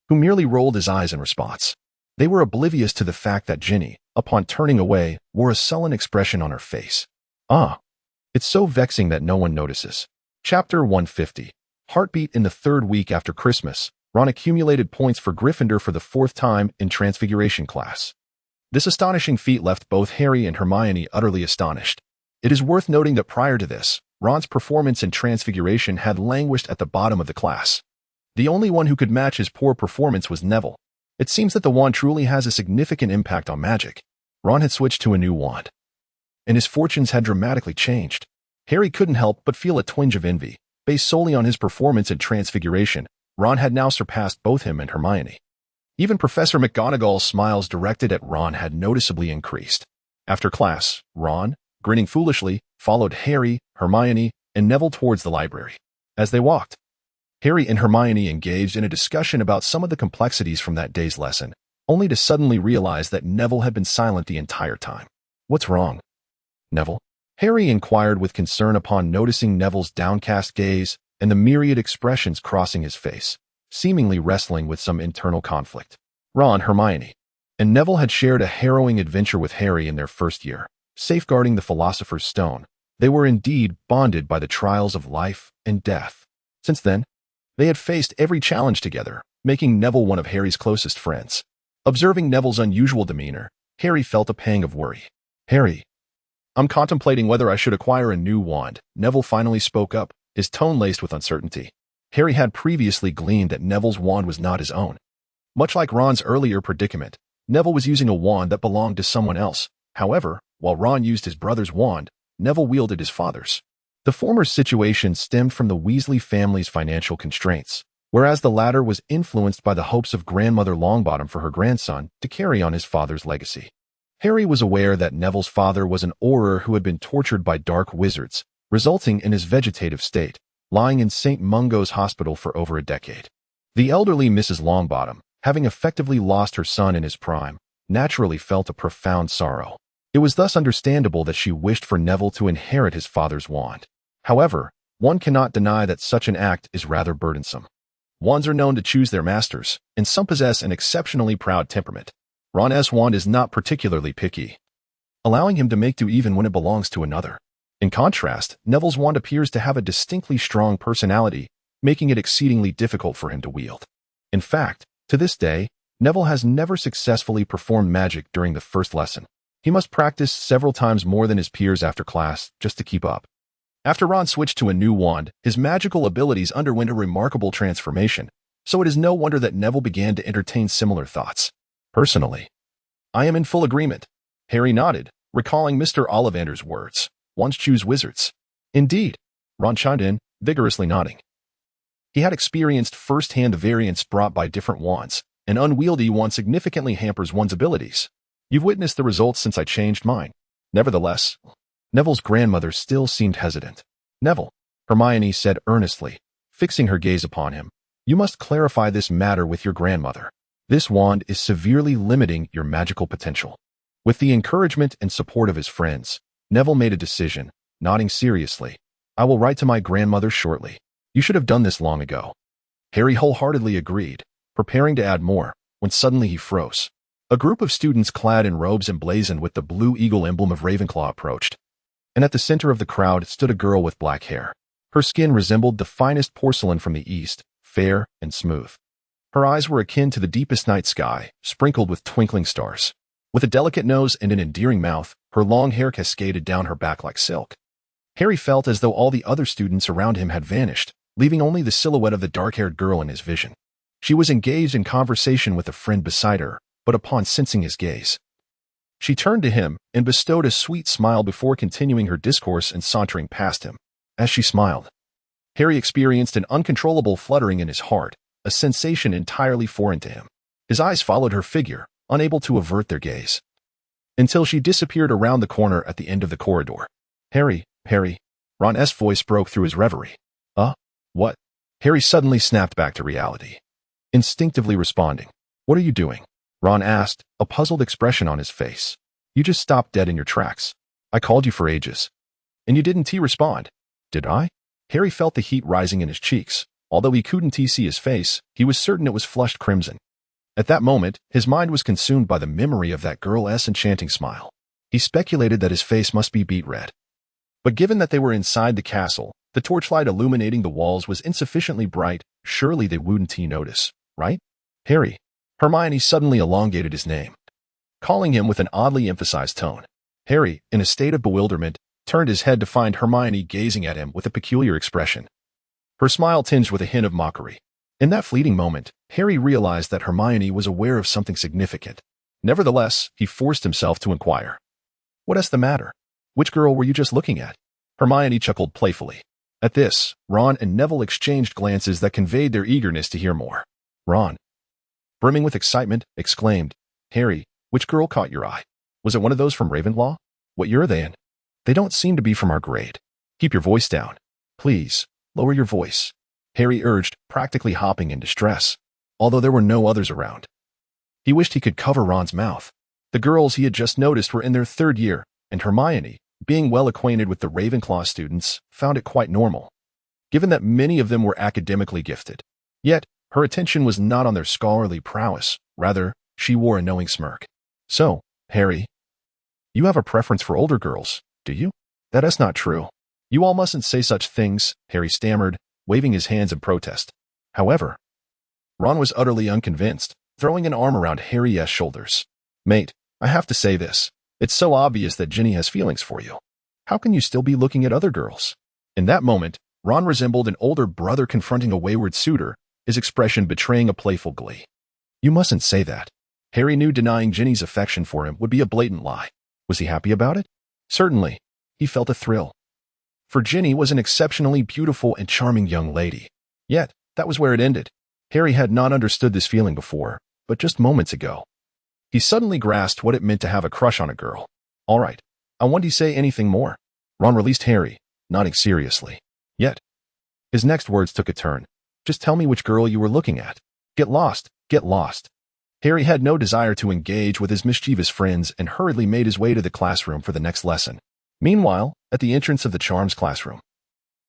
who merely rolled his eyes in response. They were oblivious to the fact that Ginny, upon turning away, wore a sullen expression on her face. "Ah, it's so vexing that no one notices." Chapter 150. Heartbeat. In the 3rd week after Christmas, Ron accumulated points for Gryffindor for the 4th time in Transfiguration class. This astonishing feat left both Harry and Hermione utterly astonished. It is worth noting that prior to this, Ron's performance in Transfiguration had languished at the bottom of the class. The only one who could match his poor performance was Neville. It seems that the wand truly has a significant impact on magic. Ron had switched to a new wand, and his fortunes had dramatically changed. Harry couldn't help but feel a twinge of envy. Based solely on his performance in Transfiguration, Ron had now surpassed both him and Hermione. Even Professor McGonagall's smiles directed at Ron had noticeably increased. After class, Ron, grinning foolishly, followed Harry, Hermione, and Neville towards the library. As they walked, Harry and Hermione engaged in a discussion about some of the complexities from that day's lesson, only to suddenly realize that Neville had been silent the entire time. "What's wrong, Neville?" Harry inquired with concern upon noticing Neville's downcast gaze and the myriad expressions crossing his face, seemingly wrestling with some internal conflict. Ron, Hermione, and Neville had shared a harrowing adventure with Harry in their first year, safeguarding the Philosopher's Stone, They were indeed bonded by the trials of life and death. Since then, they had faced every challenge together, making Neville one of Harry's closest friends. Observing Neville's unusual demeanor, Harry felt a pang of worry. "Harry, I'm contemplating whether I should acquire a new wand," Neville finally spoke up, his tone laced with uncertainty. Harry had previously gleaned that Neville's wand was not his own. Much like Ron's earlier predicament, Neville was using a wand that belonged to someone else. However, while Ron used his brother's wand, Neville wielded his father's. The former's situation stemmed from the Weasley family's financial constraints, whereas the latter was influenced by the hopes of grandmother Longbottom for her grandson to carry on his father's legacy. Harry was aware that Neville's father was an Auror who had been tortured by dark wizards, resulting in his vegetative state, lying in St. Mungo's hospital for over a decade. The elderly Mrs. Longbottom, having effectively lost her son in his prime, naturally felt a profound sorrow. It was thus understandable that she wished for Neville to inherit his father's wand. However, one cannot deny that such an act is rather burdensome. Wands are known to choose their masters, and some possess an exceptionally proud temperament. Ron's wand is not particularly picky, allowing him to make do even when it belongs to another. In contrast, Neville's wand appears to have a distinctly strong personality, making it exceedingly difficult for him to wield. In fact, to this day, Neville has never successfully performed magic during the first lesson. He must practice several times more than his peers after class just to keep up. After Ron switched to a new wand, his magical abilities underwent a remarkable transformation, so it is no wonder that Neville began to entertain similar thoughts. "Personally, I am in full agreement," Harry nodded, recalling Mr. Ollivander's words. "Wands choose wizards." "Indeed," Ron chimed in, vigorously nodding. He had experienced firsthand the variance brought by different wands. An unwieldy wand significantly hampers one's abilities. "You've witnessed the results since I changed mine." Nevertheless, Neville's grandmother still seemed hesitant. "Neville," Hermione said earnestly, fixing her gaze upon him, "you must clarify this matter with your grandmother. This wand is severely limiting your magical potential." With the encouragement and support of his friends, Neville made a decision, nodding seriously. "I will write to my grandmother shortly. You should have done this long ago." Harry wholeheartedly agreed, preparing to add more, when suddenly he froze. A group of students clad in robes emblazoned with the blue eagle emblem of Ravenclaw approached, and at the center of the crowd stood a girl with black hair. Her skin resembled the finest porcelain from the East, fair and smooth. Her eyes were akin to the deepest night sky, sprinkled with twinkling stars. With a delicate nose and an endearing mouth, her long hair cascaded down her back like silk. Harry felt as though all the other students around him had vanished, leaving only the silhouette of the dark-haired girl in his vision. She was engaged in conversation with a friend beside her, but upon sensing his gaze, she turned to him and bestowed a sweet smile before continuing her discourse and sauntering past him. As she smiled, Harry experienced an uncontrollable fluttering in his heart, a sensation entirely foreign to him. His eyes followed her figure, unable to avert their gaze, until she disappeared around the corner at the end of the corridor. Harry, Ron's voice broke through his reverie. What?" Harry suddenly snapped back to reality, instinctively responding. "What are you doing?" Ron asked, a puzzled expression on his face. "You just stopped dead in your tracks. I called you for ages, and you didn't respond." "Did I?" Harry felt the heat rising in his cheeks. Although he couldn't see his face, he was certain it was flushed crimson. At that moment, his mind was consumed by the memory of that girl's enchanting smile. He speculated that his face must be beet red. But given that they were inside the castle, the torchlight illuminating the walls was insufficiently bright. Surely they wouldn't notice, right? "Harry." Hermione suddenly elongated his name, calling him with an oddly emphasized tone. Harry, in a state of bewilderment, turned his head to find Hermione gazing at him with a peculiar expression, her smile tinged with a hint of mockery. In that fleeting moment, Harry realized that Hermione was aware of something significant. Nevertheless, he forced himself to inquire. "What's the matter? Which girl were you just looking at?" Hermione chuckled playfully. At this, Ron and Neville exchanged glances that conveyed their eagerness to hear more. Ron, brimming with excitement, exclaimed, "Harry, which girl caught your eye? Was it one of those from Ravenclaw? What year are they in?" "They don't seem to be from our grade." "Keep your voice down. Please, lower your voice," Harry urged, practically hopping in distress, although there were no others around. He wished he could cover Ron's mouth. The girls he had just noticed were in their third year, and Hermione, being well acquainted with the Ravenclaw students, found it quite normal, given that many of them were academically gifted. Yet, her attention was not on their scholarly prowess. Rather, she wore a knowing smirk. "So, Harry, you have a preference for older girls, do you?" That is not true. You all mustn't say such things, Harry stammered, waving his hands in protest. However, Ron was utterly unconvinced, throwing an arm around Harry's shoulders. Mate, I have to say this. It's so obvious that Ginny has feelings for you. How can you still be looking at other girls? In that moment, Ron resembled an older brother confronting a wayward suitor, his expression betraying a playful glee. You mustn't say that. Harry knew denying Ginny's affection for him would be a blatant lie. Was he happy about it? Certainly. He felt a thrill. For Ginny was an exceptionally beautiful and charming young lady. Yet, that was where it ended. Harry had not understood this feeling before, but just moments ago. He suddenly grasped what it meant to have a crush on a girl. All right, I won't say anything more. Ron released Harry, nodding seriously. Yet, his next words took a turn. Just tell me which girl you were looking at. Get lost, get lost. Harry had no desire to engage with his mischievous friends and hurriedly made his way to the classroom for the next lesson. Meanwhile, at the entrance of the Charms classroom,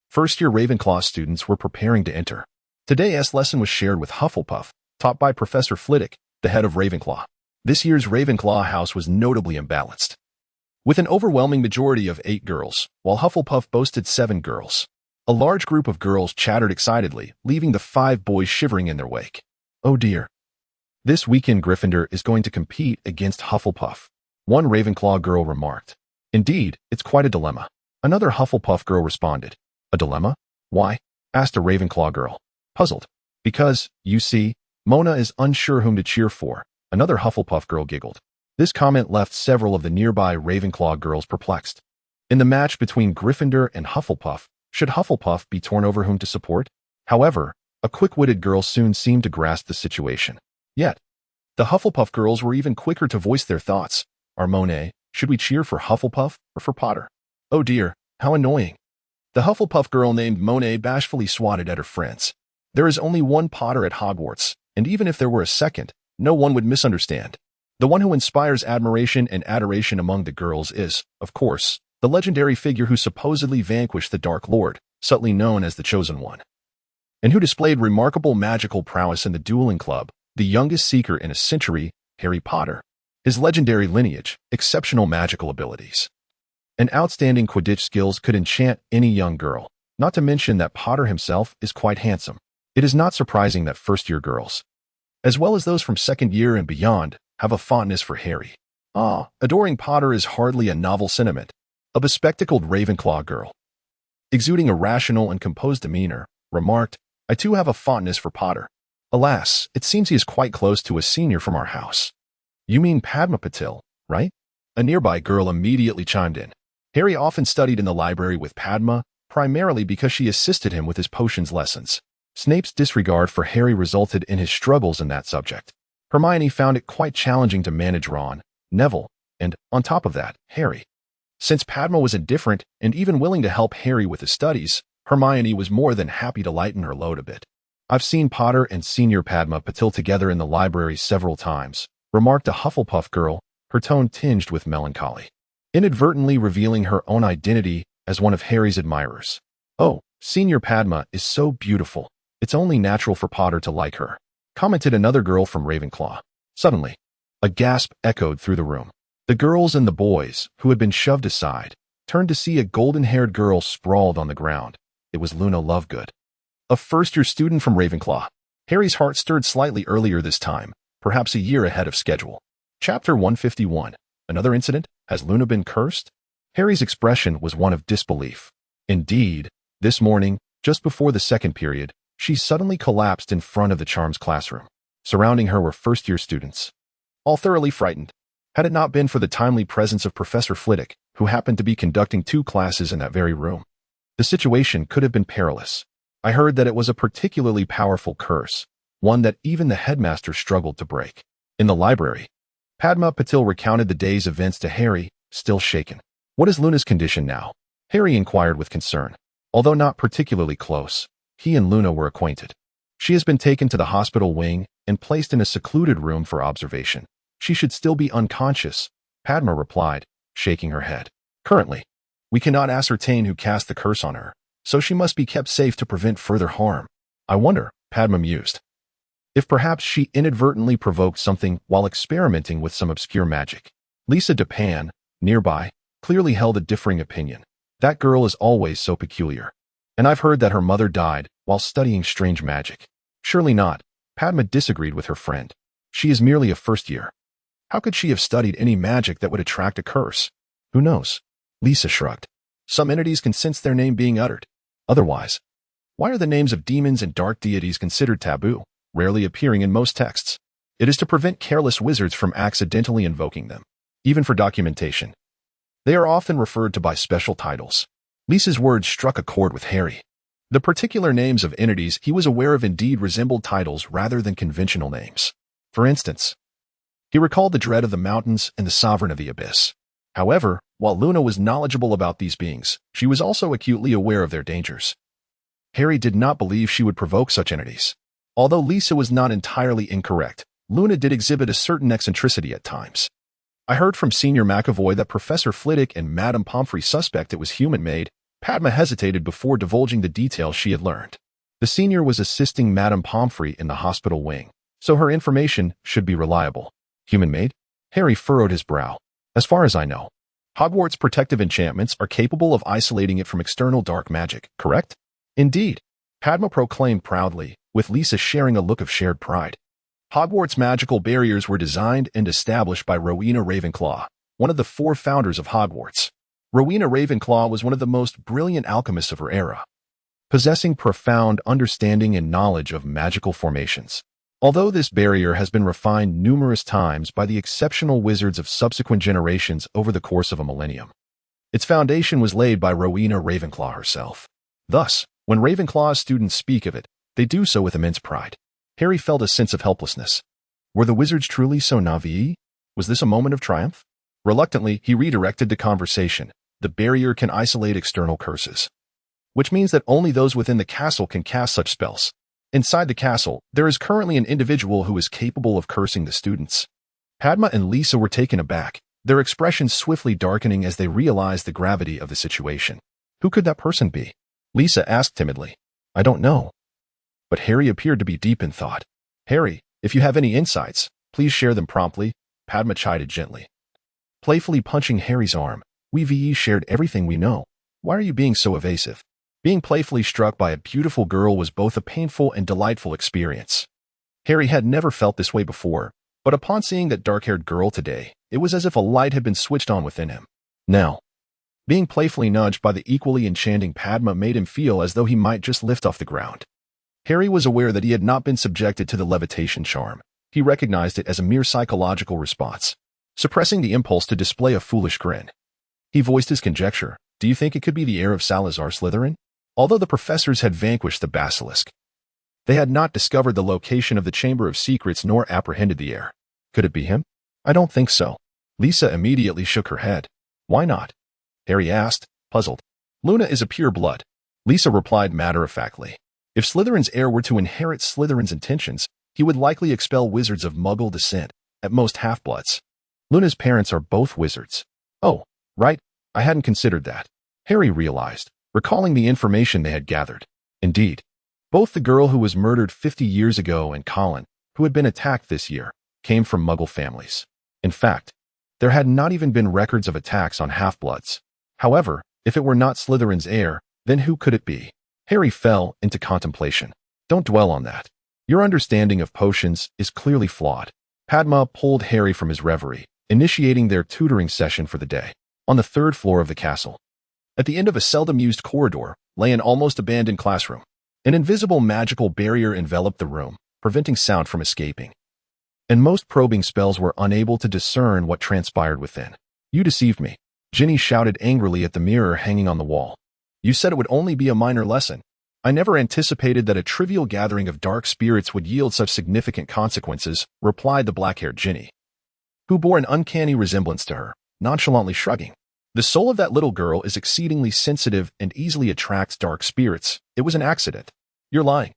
first-year Ravenclaw students were preparing to enter. Today's lesson was shared with Hufflepuff, taught by Professor Flitwick, the head of Ravenclaw. This year's Ravenclaw house was notably imbalanced, with an overwhelming majority of 8 girls, while Hufflepuff boasted 7 girls. A large group of girls chattered excitedly, leaving the 5 boys shivering in their wake. Oh dear. This weekend Gryffindor is going to compete against Hufflepuff, one Ravenclaw girl remarked. Indeed, it's quite a dilemma. Another Hufflepuff girl responded. A dilemma? Why? Asked a Ravenclaw girl, puzzled. Because, you see, Mona is unsure whom to cheer for, another Hufflepuff girl giggled. This comment left several of the nearby Ravenclaw girls perplexed. In the match between Gryffindor and Hufflepuff, should Hufflepuff be torn over whom to support? However, a quick-witted girl soon seemed to grasp the situation. Yet, the Hufflepuff girls were even quicker to voice their thoughts. Monet, should we cheer for Hufflepuff or for Potter? Oh dear, how annoying. The Hufflepuff girl named Monet bashfully swatted at her friends. There is only one Potter at Hogwarts, and even if there were a second, no one would misunderstand. The one who inspires admiration and adoration among the girls is, of course, the legendary figure who supposedly vanquished the Dark Lord, subtly known as the Chosen One, and who displayed remarkable magical prowess in the dueling club, the youngest seeker in a century, Harry Potter. His legendary lineage, exceptional magical abilities, and outstanding Quidditch skills could enchant any young girl, not to mention that Potter himself is quite handsome. It is not surprising that first-year girls, as well as those from second year and beyond, have a fondness for Harry. Adoring Potter is hardly a novel sentiment. A bespectacled Ravenclaw girl, exuding a rational and composed demeanor, remarked, I too have a fondness for Potter. Alas, it seems he is quite close to a senior from our house. You mean Padma Patil, right? A nearby girl immediately chimed in. Harry often studied in the library with Padma, primarily because she assisted him with his potions lessons. Snape's disregard for Harry resulted in his struggles in that subject. Hermione found it quite challenging to manage Ron, Neville, and, on top of that, Harry. Since Padma was indifferent and even willing to help Harry with his studies, Hermione was more than happy to lighten her load a bit. I've seen Potter and Senior Padma Patil together in the library several times, remarked a Hufflepuff girl, her tone tinged with melancholy, inadvertently revealing her own identity as one of Harry's admirers. Oh, Senior Padma is so beautiful. It's only natural for Potter to like her, commented another girl from Ravenclaw. Suddenly, a gasp echoed through the room. The girls and the boys, who had been shoved aside, turned to see a golden-haired girl sprawled on the ground. It was Luna Lovegood, a first-year student from Ravenclaw. Harry's heart stirred slightly earlier this time, perhaps a year ahead of schedule. Chapter 151. Another incident? Has Luna been cursed? Harry's expression was one of disbelief. Indeed, this morning, just before the second period, she suddenly collapsed in front of the Charms classroom. Surrounding her were first-year students, all thoroughly frightened. Had it not been for the timely presence of Professor Flitwick, who happened to be conducting 2 classes in that very room, the situation could have been perilous. I heard that it was a particularly powerful curse, one that even the headmaster struggled to break. In the library, Padma Patil recounted the day's events to Harry, still shaken. What is Luna's condition now? Harry inquired with concern. Although not particularly close, he and Luna were acquainted. She has been taken to the hospital wing and placed in a secluded room for observation. She should still be unconscious, Padma replied, shaking her head. Currently, we cannot ascertain who cast the curse on her, so she must be kept safe to prevent further harm. I wonder, Padma mused, if perhaps she inadvertently provoked something while experimenting with some obscure magic. Lisa Dupin, nearby, clearly held a differing opinion. That girl is always so peculiar. And I've heard that her mother died while studying strange magic. Surely not. Padma disagreed with her friend. She is merely a first year. How could she have studied any magic that would attract a curse? Who knows? Lisa shrugged. Some entities can sense their name being uttered. Otherwise, why are the names of demons and dark deities considered taboo, rarely appearing in most texts? It is to prevent careless wizards from accidentally invoking them. Even for documentation, they are often referred to by special titles. Lisa's words struck a chord with Harry. The particular names of entities he was aware of indeed resembled titles rather than conventional names. For instance, he recalled the dread of the mountains and the sovereign of the abyss. However, while Luna was knowledgeable about these beings, she was also acutely aware of their dangers. Harry did not believe she would provoke such entities. Although Lisa was not entirely incorrect, Luna did exhibit a certain eccentricity at times. I heard from Senior McAvoy that Professor Flitwick and Madame Pomfrey suspect it was human-made. Padma hesitated before divulging the details she had learned. The senior was assisting Madame Pomfrey in the hospital wing, so her information should be reliable. Human-made? Harry furrowed his brow. As far as I know, Hogwarts' protective enchantments are capable of isolating it from external dark magic, correct? Indeed, Padma proclaimed proudly, with Lisa sharing a look of shared pride. Hogwarts' magical barriers were designed and established by Rowena Ravenclaw, one of the 4 founders of Hogwarts. Rowena Ravenclaw was one of the most brilliant alchemists of her era, possessing profound understanding and knowledge of magical formations. Although this barrier has been refined numerous times by the exceptional wizards of subsequent generations over the course of a millennium, its foundation was laid by Rowena Ravenclaw herself. Thus, when Ravenclaw's students speak of it, they do so with immense pride. Harry felt a sense of helplessness. Were the wizards truly so naive? Was this a moment of triumph? Reluctantly, he redirected the conversation. The barrier can isolate external curses, which means that only those within the castle can cast such spells. Inside the castle, there is currently an individual who is capable of cursing the students. Padma and Lisa were taken aback, their expressions swiftly darkening as they realized the gravity of the situation. Who could that person be? Lisa asked timidly. I don't know. But Harry appeared to be deep in thought. Harry, if you have any insights, please share them promptly, Padma chided gently. Playfully punching Harry's arm, we shared everything we know. Why are you being so evasive? Being playfully struck by a beautiful girl was both a painful and delightful experience. Harry had never felt this way before, but upon seeing that dark-haired girl today, it was as if a light had been switched on within him. Now, being playfully nudged by the equally enchanting Padma made him feel as though he might just lift off the ground. Harry was aware that he had not been subjected to the levitation charm. He recognized it as a mere psychological response, suppressing the impulse to display a foolish grin. He voiced his conjecture. Do you think it could be the heir of Salazar Slytherin? Although the professors had vanquished the basilisk, they had not discovered the location of the Chamber of Secrets nor apprehended the heir. Could it be him? I don't think so. Lisa immediately shook her head. Why not? Harry asked, puzzled. Luna is a pure blood. Lisa replied matter-of-factly. If Slytherin's heir were to inherit Slytherin's intentions, he would likely expel wizards of Muggle descent, at most half-bloods. Luna's parents are both wizards. Oh, right, I hadn't considered that. Harry realized, recalling the information they had gathered. Indeed, both the girl who was murdered 50 years ago and Colin, who had been attacked this year, came from Muggle families. In fact, there had not even been records of attacks on half-bloods. However, if it were not Slytherin's heir, then who could it be? Harry fell into contemplation. Don't dwell on that. Your understanding of potions is clearly flawed. Padma pulled Harry from his reverie, initiating their tutoring session for the day. On the 3rd floor of the castle, at the end of a seldom-used corridor, lay an almost abandoned classroom. An invisible magical barrier enveloped the room, preventing sound from escaping. And most probing spells were unable to discern what transpired within. You deceived me. Ginny shouted angrily at the mirror hanging on the wall. You said it would only be a minor lesson. I never anticipated that a trivial gathering of dark spirits would yield such significant consequences, replied the black-haired Ginny, who bore an uncanny resemblance to her, nonchalantly shrugging. The soul of that little girl is exceedingly sensitive and easily attracts dark spirits. It was an accident. You're lying.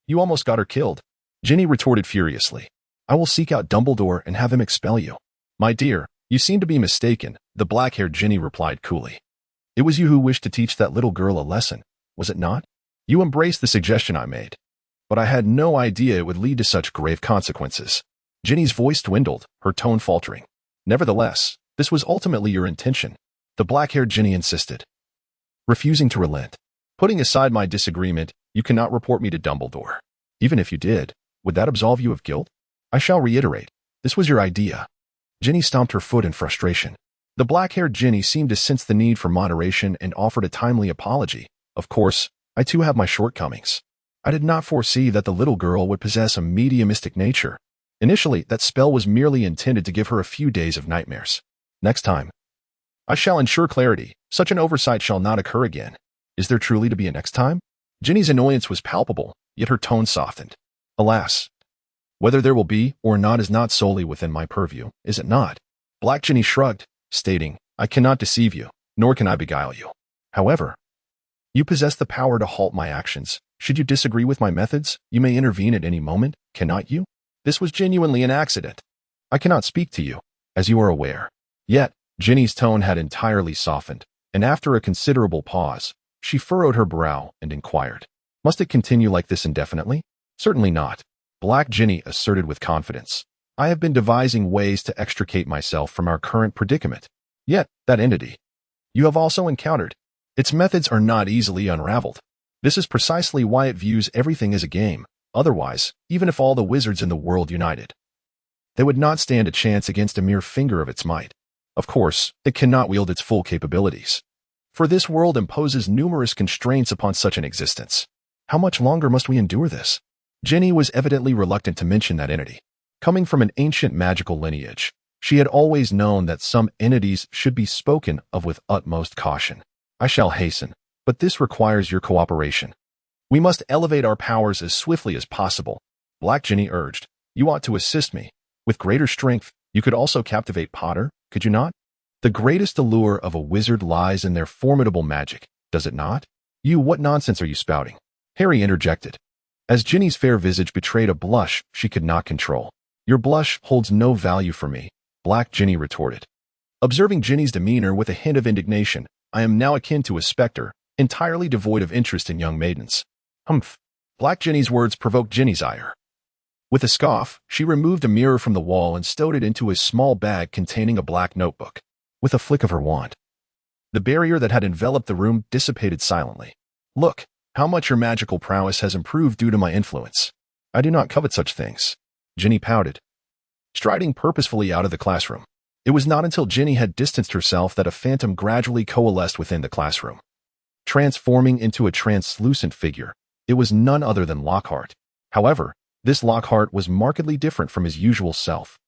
You almost got her killed. Ginny retorted furiously. I will seek out Dumbledore and have him expel you. My dear, you seem to be mistaken, the black-haired Ginny replied coolly. It was you who wished to teach that little girl a lesson, was it not? You embraced the suggestion I made, but I had no idea it would lead to such grave consequences. Ginny's voice dwindled, her tone faltering. Nevertheless, this was ultimately your intention. The black-haired Ginny insisted. refusing to relent. Putting aside my disagreement, you cannot report me to Dumbledore. Even if you did, would that absolve you of guilt? I shall reiterate, this was your idea. Ginny stomped her foot in frustration. The black-haired Ginny seemed to sense the need for moderation and offered a timely apology. Of course, I too have my shortcomings. I did not foresee that the little girl would possess a mediumistic nature. Initially, that spell was merely intended to give her a few days of nightmares. Next time, I shall ensure clarity. Such an oversight shall not occur again. Is there truly to be a next time? Ginny's annoyance was palpable, yet her tone softened. Alas, whether there will be or not is not solely within my purview, is it not? Black Ginny shrugged, stating, I cannot deceive you, nor can I beguile you. However, you possess the power to halt my actions. Should you disagree with my methods, you may intervene at any moment, cannot you? This was genuinely an accident. I cannot speak to you, as you are aware. Yet, Ginny's tone had entirely softened, and after a considerable pause, she furrowed her brow and inquired, must it continue like this indefinitely? Certainly not. Black Ginny asserted with confidence. I have been devising ways to extricate myself from our current predicament. Yet, that entity you have also encountered, its methods are not easily unraveled. This is precisely why it views everything as a game. Otherwise, even if all the wizards in the world united, they would not stand a chance against a mere finger of its might. Of course, it cannot wield its full capabilities. For this world imposes numerous constraints upon such an existence. How much longer must we endure this? Ginny was evidently reluctant to mention that entity. Coming from an ancient magical lineage, she had always known that some entities should be spoken of with utmost caution. I shall hasten, but this requires your cooperation. We must elevate our powers as swiftly as possible. Black Ginny urged, you ought to assist me. With greater strength, you could also captivate Potter, could you not? The greatest allure of a wizard lies in their formidable magic, does it not? What nonsense are you spouting? Harry interjected. As Ginny's fair visage betrayed a blush she could not control. Your blush holds no value for me, Black Ginny retorted. Observing Ginny's demeanor with a hint of indignation, I am now akin to a specter, entirely devoid of interest in young maidens. Humph. Black Ginny's words provoked Ginny's ire. With a scoff, she removed a mirror from the wall and stowed it into a small bag containing a black notebook. With a flick of her wand, the barrier that had enveloped the room dissipated silently. Look, how much your magical prowess has improved due to my influence. I do not covet such things. Ginny pouted, striding purposefully out of the classroom. It was not until Ginny had distanced herself that a phantom gradually coalesced within the classroom. Transforming into a translucent figure, it was none other than Lockhart. However, this Lockhart was markedly different from his usual self.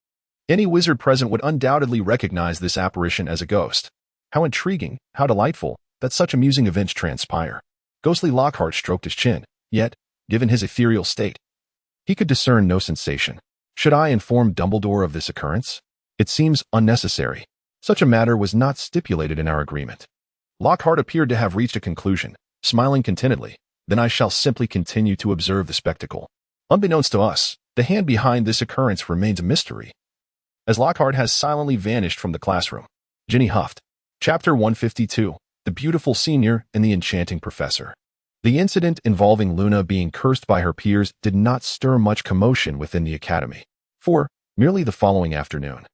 Any wizard present would undoubtedly recognize this apparition as a ghost. How intriguing, how delightful, that such amusing events transpire. Ghostly Lockhart stroked his chin, yet, given his ethereal state, he could discern no sensation. Should I inform Dumbledore of this occurrence? It seems unnecessary. Such a matter was not stipulated in our agreement. Lockhart appeared to have reached a conclusion, smiling contentedly. Then I shall simply continue to observe the spectacle. Unbeknownst to us, the hand behind this occurrence remains a mystery. As Lockhart has silently vanished from the classroom, Ginny huffed. Chapter 152, The Beautiful Senior and the Enchanting Professor. The incident involving Luna being cursed by her peers did not stir much commotion within the academy. For, merely the following afternoon,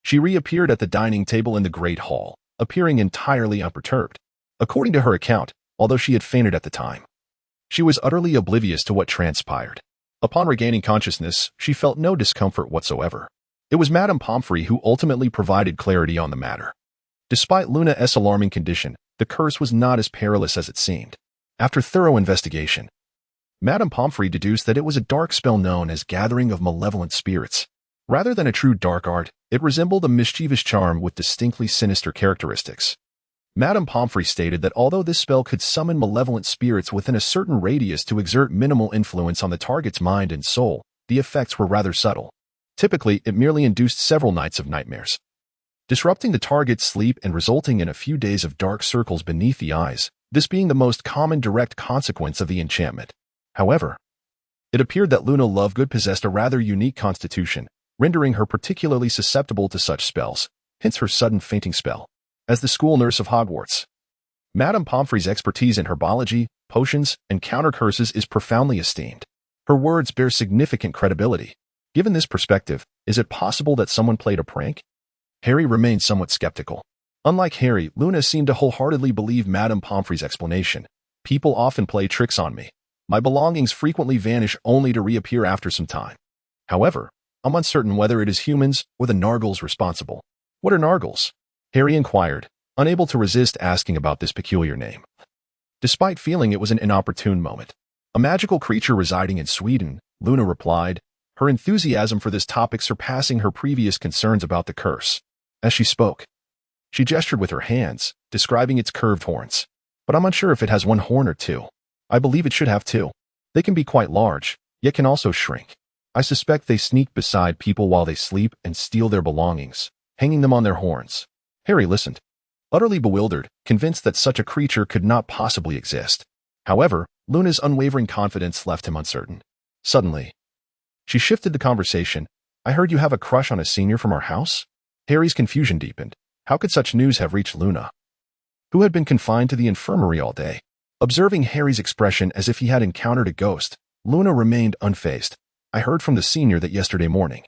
she reappeared at the dining table in the Great Hall, appearing entirely unperturbed. According to her account, although she had fainted at the time, she was utterly oblivious to what transpired. Upon regaining consciousness, she felt no discomfort whatsoever. It was Madame Pomfrey who ultimately provided clarity on the matter. Despite Luna's alarming condition, the curse was not as perilous as it seemed. After thorough investigation, Madame Pomfrey deduced that it was a dark spell known as Gathering of Malevolent Spirits. Rather than a true dark art, it resembled a mischievous charm with distinctly sinister characteristics. Madame Pomfrey stated that although this spell could summon malevolent spirits within a certain radius to exert minimal influence on the target's mind and soul, the effects were rather subtle. Typically, it merely induced several nights of nightmares, disrupting the target's sleep and resulting in a few days of dark circles beneath the eyes, this being the most common direct consequence of the enchantment. However, it appeared that Luna Lovegood possessed a rather unique constitution, rendering her particularly susceptible to such spells, hence her sudden fainting spell. As the school nurse of Hogwarts, Madame Pomfrey's expertise in herbology, potions, and counter-curses is profoundly esteemed. Her words bear significant credibility. Given this perspective, is it possible that someone played a prank? Harry remained somewhat skeptical. Unlike Harry, Luna seemed to wholeheartedly believe Madame Pomfrey's explanation. People often play tricks on me. My belongings frequently vanish only to reappear after some time. However, I'm uncertain whether it is humans or the Nargles responsible. What are Nargles? Harry inquired, unable to resist asking about this peculiar name. Despite feeling it was an inopportune moment. A magical creature residing in Sweden, Luna replied, her enthusiasm for this topic surpassing her previous concerns about the curse. As she spoke, she gestured with her hands, describing its curved horns. But I'm unsure if it has one horn or two. I believe it should have two. They can be quite large, yet can also shrink. I suspect they sneak beside people while they sleep and steal their belongings, hanging them on their horns. Harry listened, utterly bewildered, convinced that such a creature could not possibly exist. However, Luna's unwavering confidence left him uncertain. Suddenly, she shifted the conversation. I heard you have a crush on a senior from our house? Harry's confusion deepened. How could such news have reached Luna, who had been confined to the infirmary all day? Observing Harry's expression as if he had encountered a ghost, Luna remained unfazed. I heard from the senior that yesterday morning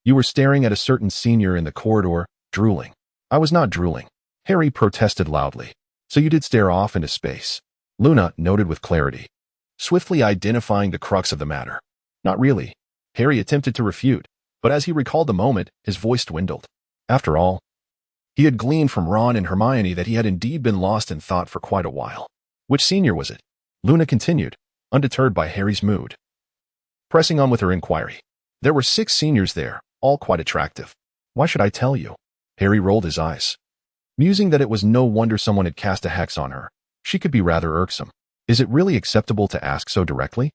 you were staring at a certain senior in the corridor, drooling. I was not drooling. Harry protested loudly. So you did stare off into space. Luna noted with clarity, swiftly identifying the crux of the matter. Not really. Harry attempted to refute, but as he recalled the moment, his voice dwindled. After all, he had gleaned from Ron and Hermione that he had indeed been lost in thought for quite a while. Which senior was it? Luna continued, undeterred by Harry's mood. Pressing on with her inquiry. There were 6 seniors there, all quite attractive. Why should I tell you? Harry rolled his eyes, musing that it was no wonder someone had cast a hex on her. She could be rather irksome. Is it really acceptable to ask so directly?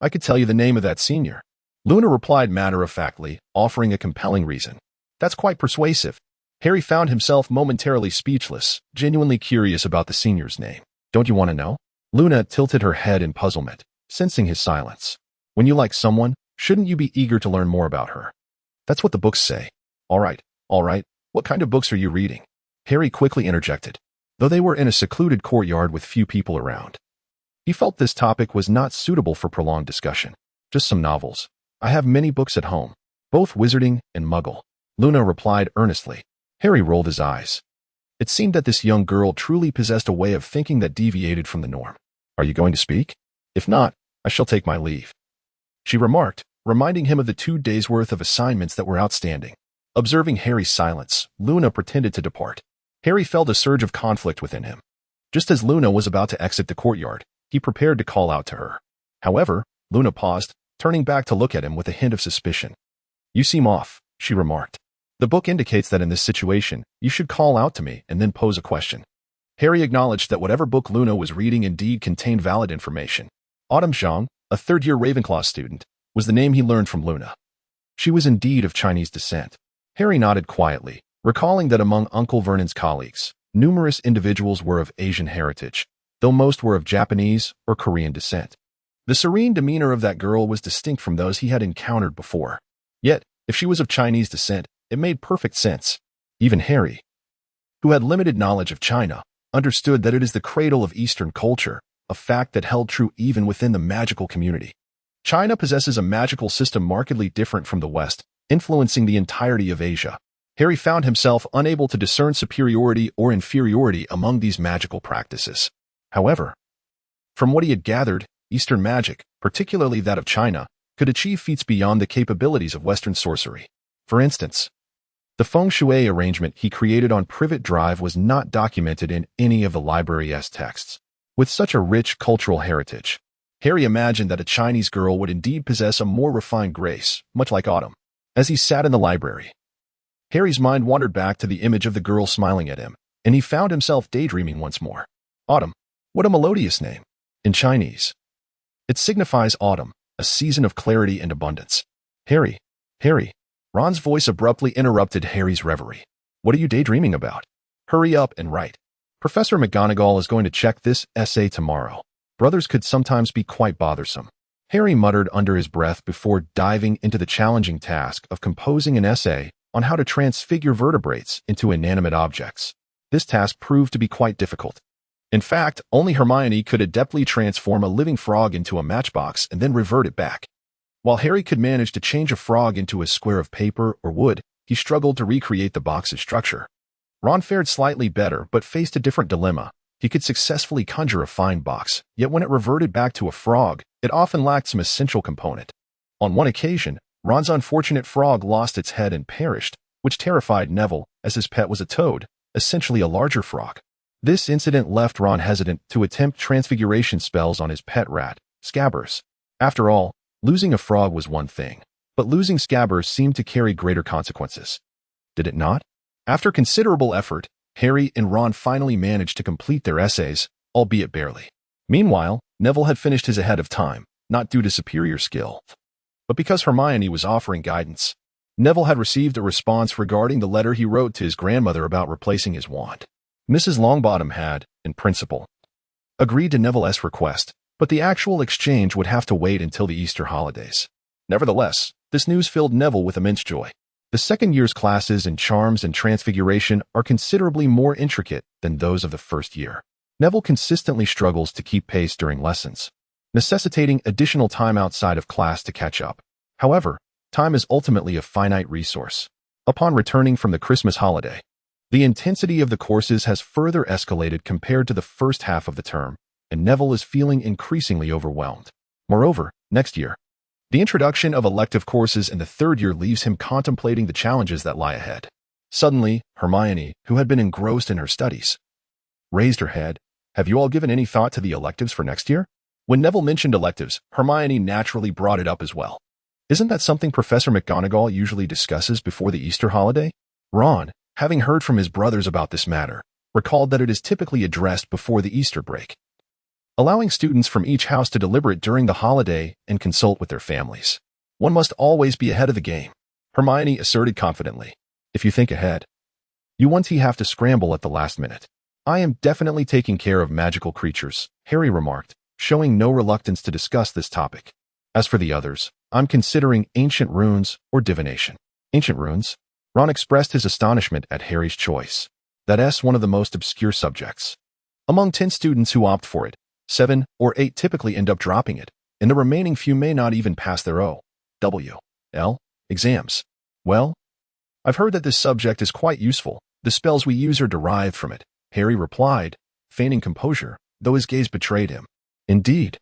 I could tell you the name of that senior. Luna replied matter-of-factly, offering a compelling reason. That's quite persuasive. Harry found himself momentarily speechless, genuinely curious about the senior's name. Don't you want to know? Luna tilted her head in puzzlement, sensing his silence. When you like someone, shouldn't you be eager to learn more about her? That's what the books say. All right. What kind of books are you reading? Harry quickly interjected, though they were in a secluded courtyard with few people around. He felt this topic was not suitable for prolonged discussion. Just some novels. I have many books at home, both wizarding and muggle. Luna replied earnestly. Harry rolled his eyes. It seemed that this young girl truly possessed a way of thinking that deviated from the norm. Are you going to speak? If not, I shall take my leave, she remarked, reminding him of the 2 days' worth of assignments that were outstanding. Observing Harry's silence, Luna pretended to depart. Harry felt a surge of conflict within him. Just as Luna was about to exit the courtyard, he prepared to call out to her. However, Luna paused, turning back to look at him with a hint of suspicion. You seem off, she remarked. The book indicates that in this situation, you should call out to me and then pose a question. Harry acknowledged that whatever book Luna was reading indeed contained valid information. Autumn Zhang, a third-year Ravenclaw student, was the name he learned from Luna. She was indeed of Chinese descent. Harry nodded quietly, recalling that among Uncle Vernon's colleagues, numerous individuals were of Asian heritage, though most were of Japanese or Korean descent. The serene demeanor of that girl was distinct from those he had encountered before. Yet, if she was of Chinese descent, it made perfect sense. Even Harry, who had limited knowledge of China, understood that it is the cradle of Eastern culture, a fact that held true even within the magical community. China possesses a magical system markedly different from the West, influencing the entirety of Asia. Harry found himself unable to discern superiority or inferiority among these magical practices. However, from what he had gathered, Eastern magic, particularly that of China, could achieve feats beyond the capabilities of Western sorcery. For instance, the feng shui arrangement he created on Privet Drive was not documented in any of the library's texts. With such a rich cultural heritage, Harry imagined that a Chinese girl would indeed possess a more refined grace, much like Autumn. As he sat in the library, Harry's mind wandered back to the image of the girl smiling at him, and he found himself daydreaming once more. Autumn. What a melodious name. In Chinese, it signifies autumn, a season of clarity and abundance. Harry. Ron's voice abruptly interrupted Harry's reverie. What are you daydreaming about? Hurry up and write. Professor McGonagall is going to check this essay tomorrow. Brothers could sometimes be quite bothersome. Harry muttered under his breath before diving into the challenging task of composing an essay on how to transfigure vertebrates into inanimate objects. This task proved to be quite difficult. In fact, only Hermione could adeptly transform a living frog into a matchbox and then revert it back. While Harry could manage to change a frog into a square of paper or wood, he struggled to recreate the box's structure. Ron fared slightly better but faced a different dilemma. He could successfully conjure a fine box, yet when it reverted back to a frog, it often lacked some essential component. On one occasion, Ron's unfortunate frog lost its head and perished, which terrified Neville, as his pet was a toad, essentially a larger frog. This incident left Ron hesitant to attempt transfiguration spells on his pet rat, Scabbers. After all, losing a frog was one thing, but losing Scabbers seemed to carry greater consequences. Did it not? After considerable effort, Harry and Ron finally managed to complete their essays, albeit barely. Meanwhile, Neville had finished his ahead of time, not due to superior skill, but because Hermione was offering guidance. Neville had received a response regarding the letter he wrote to his grandmother about replacing his wand. Mrs. Longbottom had, in principle, agreed to Neville's request, but the actual exchange would have to wait until the Easter holidays. Nevertheless, this news filled Neville with immense joy. The second year's classes in Charms and Transfiguration are considerably more intricate than those of the first year. Neville consistently struggles to keep pace during lessons, necessitating additional time outside of class to catch up. However, time is ultimately a finite resource. Upon returning from the Christmas holiday, the intensity of the courses has further escalated compared to the first half of the term, and Neville is feeling increasingly overwhelmed. Moreover, next year, the introduction of elective courses in the third year leaves him contemplating the challenges that lie ahead. Suddenly, Hermione, who had been engrossed in her studies, raised her head. "Have you all given any thought to the electives for next year?" When Neville mentioned electives, Hermione naturally brought it up as well. "Isn't that something Professor McGonagall usually discusses before the Easter holiday?" Ron, having heard from his brothers about this matter, recalled that it is typically addressed before the Easter break, allowing students from each house to deliberate during the holiday and consult with their families. "One must always be ahead of the game," Hermione asserted confidently. "If you think ahead, you won't have to scramble at the last minute." "I am definitely taking care of magical creatures," Harry remarked, showing no reluctance to discuss this topic. "As for the others, I'm considering ancient runes or divination." Ancient runes? Ron expressed his astonishment at Harry's choice. That's one of the most obscure subjects. Among 10 students who opt for it, 7 or 8 typically end up dropping it, and the remaining few may not even pass their O.W.L. exams. "Well, I've heard that this subject is quite useful. The spells we use are derived from it," Harry replied, feigning composure, though his gaze betrayed him. Indeed,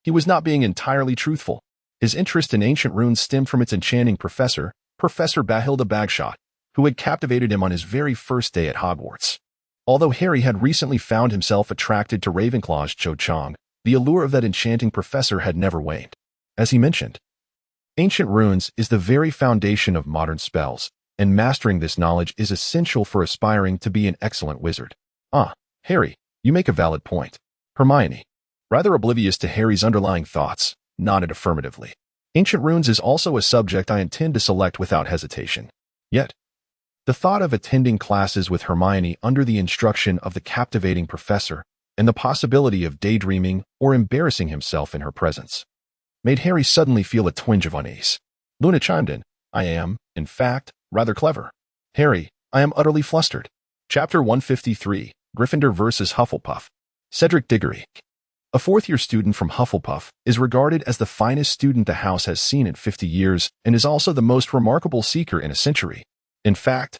he was not being entirely truthful. His interest in ancient runes stemmed from its enchanting professor, Professor Bahilda Bagshot, who had captivated him on his very first day at Hogwarts. Although Harry had recently found himself attracted to Ravenclaw's Cho Chang, the allure of that enchanting professor had never waned. As he mentioned, ancient runes is the very foundation of modern spells, and mastering this knowledge is essential for aspiring to be an excellent wizard. "Ah, Harry, you make a valid point." Hermione, rather oblivious to Harry's underlying thoughts, nodded affirmatively. "Ancient runes is also a subject I intend to select without hesitation." Yet, the thought of attending classes with Hermione under the instruction of the captivating professor and the possibility of daydreaming or embarrassing himself in her presence made Harry suddenly feel a twinge of unease. Luna chimed in, "I am, in fact, rather clever." "Harry, I am utterly flustered." Chapter 153, Gryffindor vs. Hufflepuff. Cedric Diggory, a fourth-year student from Hufflepuff, is regarded as the finest student the house has seen in 50 years and is also the most remarkable seeker in a century. In fact,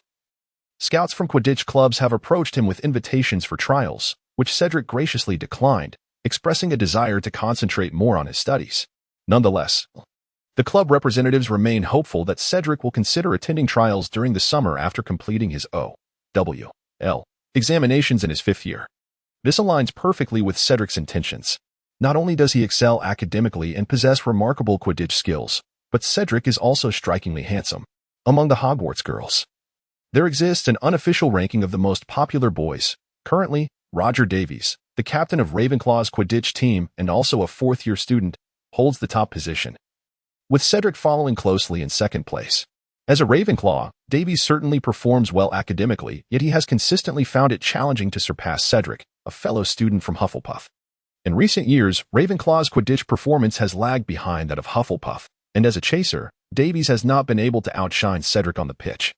scouts from Quidditch clubs have approached him with invitations for trials, which Cedric graciously declined, expressing a desire to concentrate more on his studies. Nonetheless, the club representatives remain hopeful that Cedric will consider attending trials during the summer after completing his O.W.L. examinations in his 5th year. This aligns perfectly with Cedric's intentions. Not only does he excel academically and possess remarkable Quidditch skills, but Cedric is also strikingly handsome. Among the Hogwarts girls, there exists an unofficial ranking of the most popular boys. Currently, Roger Davies, the captain of Ravenclaw's Quidditch team and also a 4th-year student, holds the top position, with Cedric following closely in 2nd place. As a Ravenclaw, Davies certainly performs well academically, yet he has consistently found it challenging to surpass Cedric, a fellow student from Hufflepuff. In recent years, Ravenclaw's Quidditch performance has lagged behind that of Hufflepuff, and as a chaser, Davies has not been able to outshine Cedric on the pitch,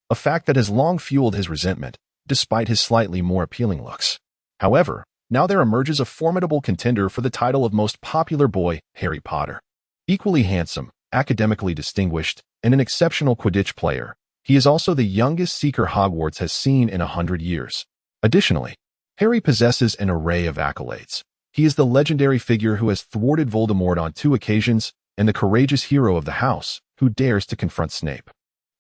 a fact that has long fueled his resentment, despite his slightly more appealing looks. However, now there emerges a formidable contender for the title of most popular boy, Harry Potter. Equally handsome, academically distinguished, and an exceptional Quidditch player, He is also the youngest Seeker Hogwarts has seen in 100 years. Additionally, Harry possesses an array of accolades. He is the legendary figure who has thwarted Voldemort on 2 occasions and the courageous hero of the house who dares to confront Snape.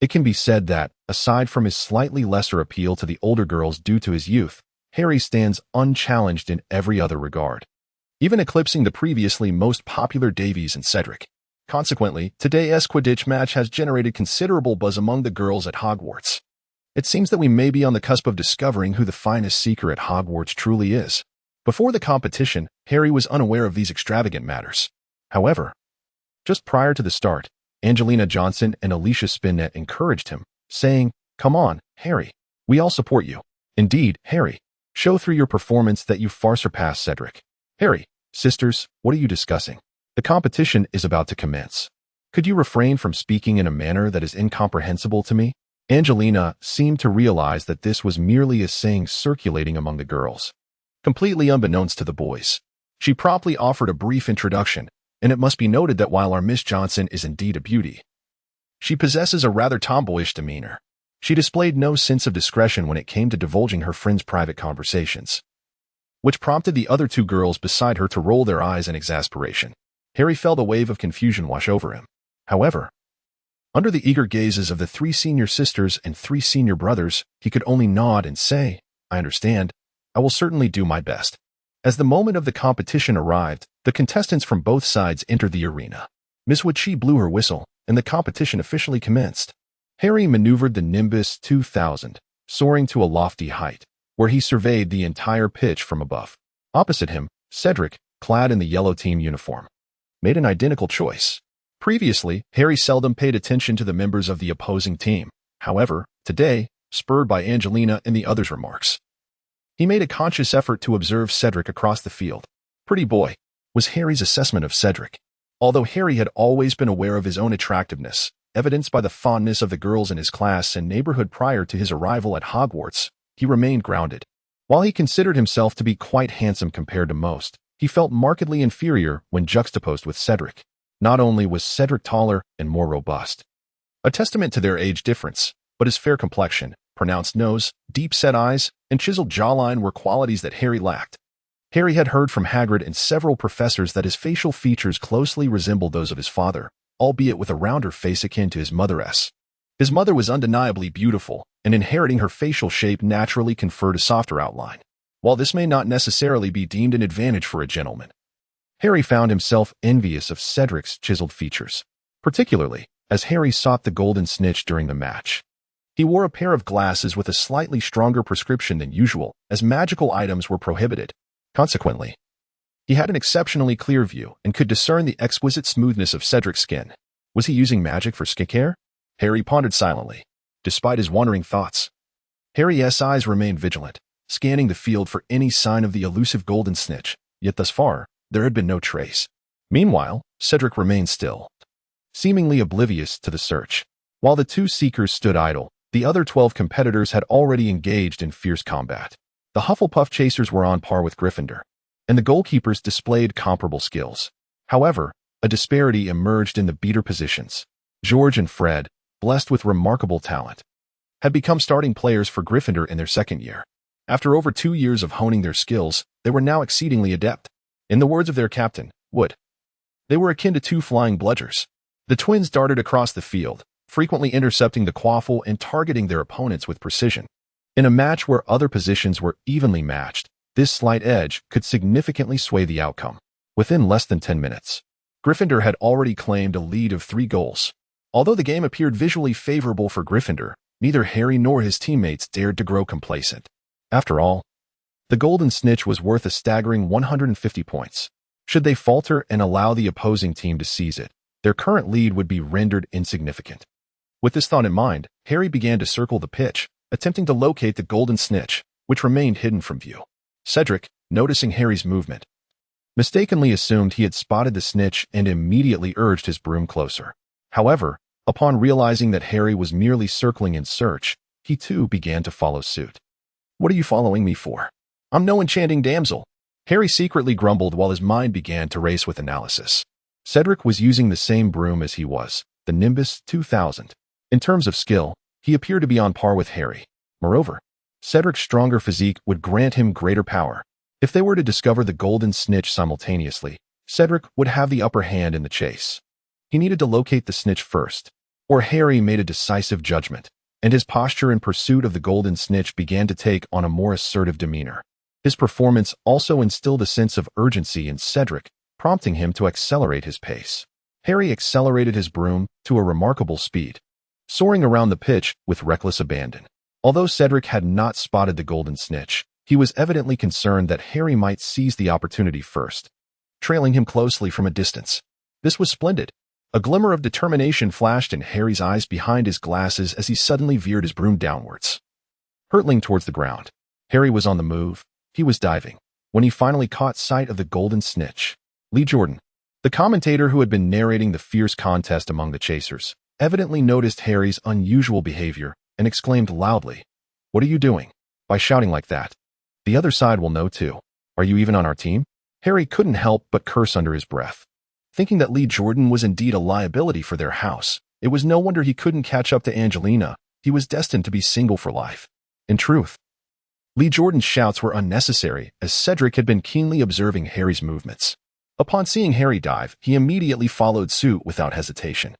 It can be said that, aside from his slightly lesser appeal to the older girls due to his youth, Harry stands unchallenged in every other regard, even eclipsing the previously most popular Davies and Cedric. Consequently, today's Quidditch match has generated considerable buzz among the girls at Hogwarts. It seems that we may be on the cusp of discovering who the finest Seeker at Hogwarts truly is. Before the competition, Harry was unaware of these extravagant matters. However, just prior to the start, Angelina Johnson and Alicia Spinnet encouraged him, saying, "Come on, Harry. We all support you. Indeed, Harry. Show through your performance that you far surpass Cedric." "Harry, sisters, what are you discussing? The competition is about to commence. Could you refrain from speaking in a manner that is incomprehensible to me?" Angelina seemed to realize that this was merely a saying circulating among the girls. Completely unbeknownst to the boys, she promptly offered a brief introduction, and it must be noted that while our Miss Johnson is indeed a beauty, she possesses a rather tomboyish demeanor. She displayed no sense of discretion when it came to divulging her friends' private conversations, which prompted the other 2 girls beside her to roll their eyes in exasperation. Harry felt a wave of confusion wash over him. However, under the eager gazes of the 3 senior sisters and 3 senior brothers, he could only nod and say, "I understand. I will certainly do my best." As the moment of the competition arrived, the contestants from both sides entered the arena. Miss Witchy blew her whistle, and the competition officially commenced. Harry maneuvered the Nimbus 2000, soaring to a lofty height, where he surveyed the entire pitch from above. Opposite him, Cedric, clad in the yellow team uniform, made an identical choice. Previously, Harry seldom paid attention to the members of the opposing team. However, today, spurred by Angelina and the others' remarks, he made a conscious effort to observe Cedric across the field. "Pretty boy," was Harry's assessment of Cedric. Although Harry had always been aware of his own attractiveness, evidenced by the fondness of the girls in his class and neighborhood prior to his arrival at Hogwarts, he remained grounded. While he considered himself to be quite handsome compared to most, he felt markedly inferior when juxtaposed with Cedric. Not only was Cedric taller and more robust, a testament to their age difference, but his fair complexion, pronounced nose, deep-set eyes, and chiseled jawline were qualities that Harry lacked. Harry had heard from Hagrid and several professors that his facial features closely resembled those of his father, albeit with a rounder face akin to his mother's. His mother was undeniably beautiful, and inheriting her facial shape naturally conferred a softer outline. While this may not necessarily be deemed an advantage for a gentleman, Harry found himself envious of Cedric's chiseled features, particularly as Harry sought the golden snitch during the match. He wore a pair of glasses with a slightly stronger prescription than usual, as magical items were prohibited. Consequently, he had an exceptionally clear view and could discern the exquisite smoothness of Cedric's skin. Was he using magic for skincare? Harry pondered silently, despite his wandering thoughts. Harry's eyes remained vigilant, scanning the field for any sign of the elusive golden snitch, yet thus far, there had been no trace. Meanwhile, Cedric remained still, seemingly oblivious to the search. While the 2 seekers stood idle, the other 12 competitors had already engaged in fierce combat. The Hufflepuff chasers were on par with Gryffindor, and the goalkeepers displayed comparable skills. However, a disparity emerged in the beater positions. George and Fred, blessed with remarkable talent, had become starting players for Gryffindor in their second year. After over 2 years of honing their skills, they were now exceedingly adept. In the words of their captain, Wood, they were akin to 2 flying bludgers. The twins darted across the field, frequently intercepting the quaffle and targeting their opponents with precision. In a match where other positions were evenly matched, this slight edge could significantly sway the outcome. Within less than 10 minutes, Gryffindor had already claimed a lead of 3 goals. Although the game appeared visually favorable for Gryffindor, neither Harry nor his teammates dared to grow complacent. After all, the golden snitch was worth a staggering 150 points. Should they falter and allow the opposing team to seize it, their current lead would be rendered insignificant. With this thought in mind, Harry began to circle the pitch, attempting to locate the golden snitch, which remained hidden from view. Cedric, noticing Harry's movement, mistakenly assumed he had spotted the snitch and immediately urged his broom closer. However, upon realizing that Harry was merely circling in search, he too began to follow suit. "What are you following me for? I'm no enchanting damsel," Harry secretly grumbled while his mind began to race with analysis. Cedric was using the same broom as he was, the Nimbus 2000. In terms of skill, He appeared to be on par with Harry. Moreover, Cedric's stronger physique would grant him greater power. If they were to discover the golden snitch simultaneously, Cedric would have the upper hand in the chase. He needed to locate the snitch first, or Harry made a decisive judgment, and his posture in pursuit of the golden snitch began to take on a more assertive demeanor. His performance also instilled a sense of urgency in Cedric, prompting him to accelerate his pace. Harry accelerated his broom to a remarkable speed, soaring around the pitch with reckless abandon. Although Cedric had not spotted the golden snitch, he was evidently concerned that Harry might seize the opportunity first, trailing him closely from a distance. This was splendid. A glimmer of determination flashed in Harry's eyes behind his glasses as he suddenly veered his broom downwards, hurtling towards the ground. Harry was on the move. He was diving, when he finally caught sight of the golden snitch. Lee Jordan, the commentator who had been narrating the fierce contest among the chasers, evidently noticed Harry's unusual behavior and exclaimed loudly, "What are you doing? By shouting like that? The other side will know too. Are you even on our team?" Harry couldn't help but curse under his breath. Thinking that Lee Jordan was indeed a liability for their house, it was no wonder he couldn't catch up to Angelina. He was destined to be single for life. In truth, Lee Jordan's shouts were unnecessary, as Cedric had been keenly observing Harry's movements. Upon seeing Harry dive, he immediately followed suit without hesitation.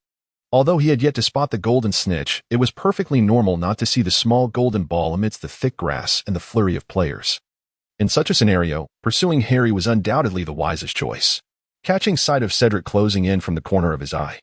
Although he had yet to spot the golden snitch, it was perfectly normal not to see the small golden ball amidst the thick grass and the flurry of players. In such a scenario, pursuing Harry was undoubtedly the wisest choice. Catching sight of Cedric closing in from the corner of his eye,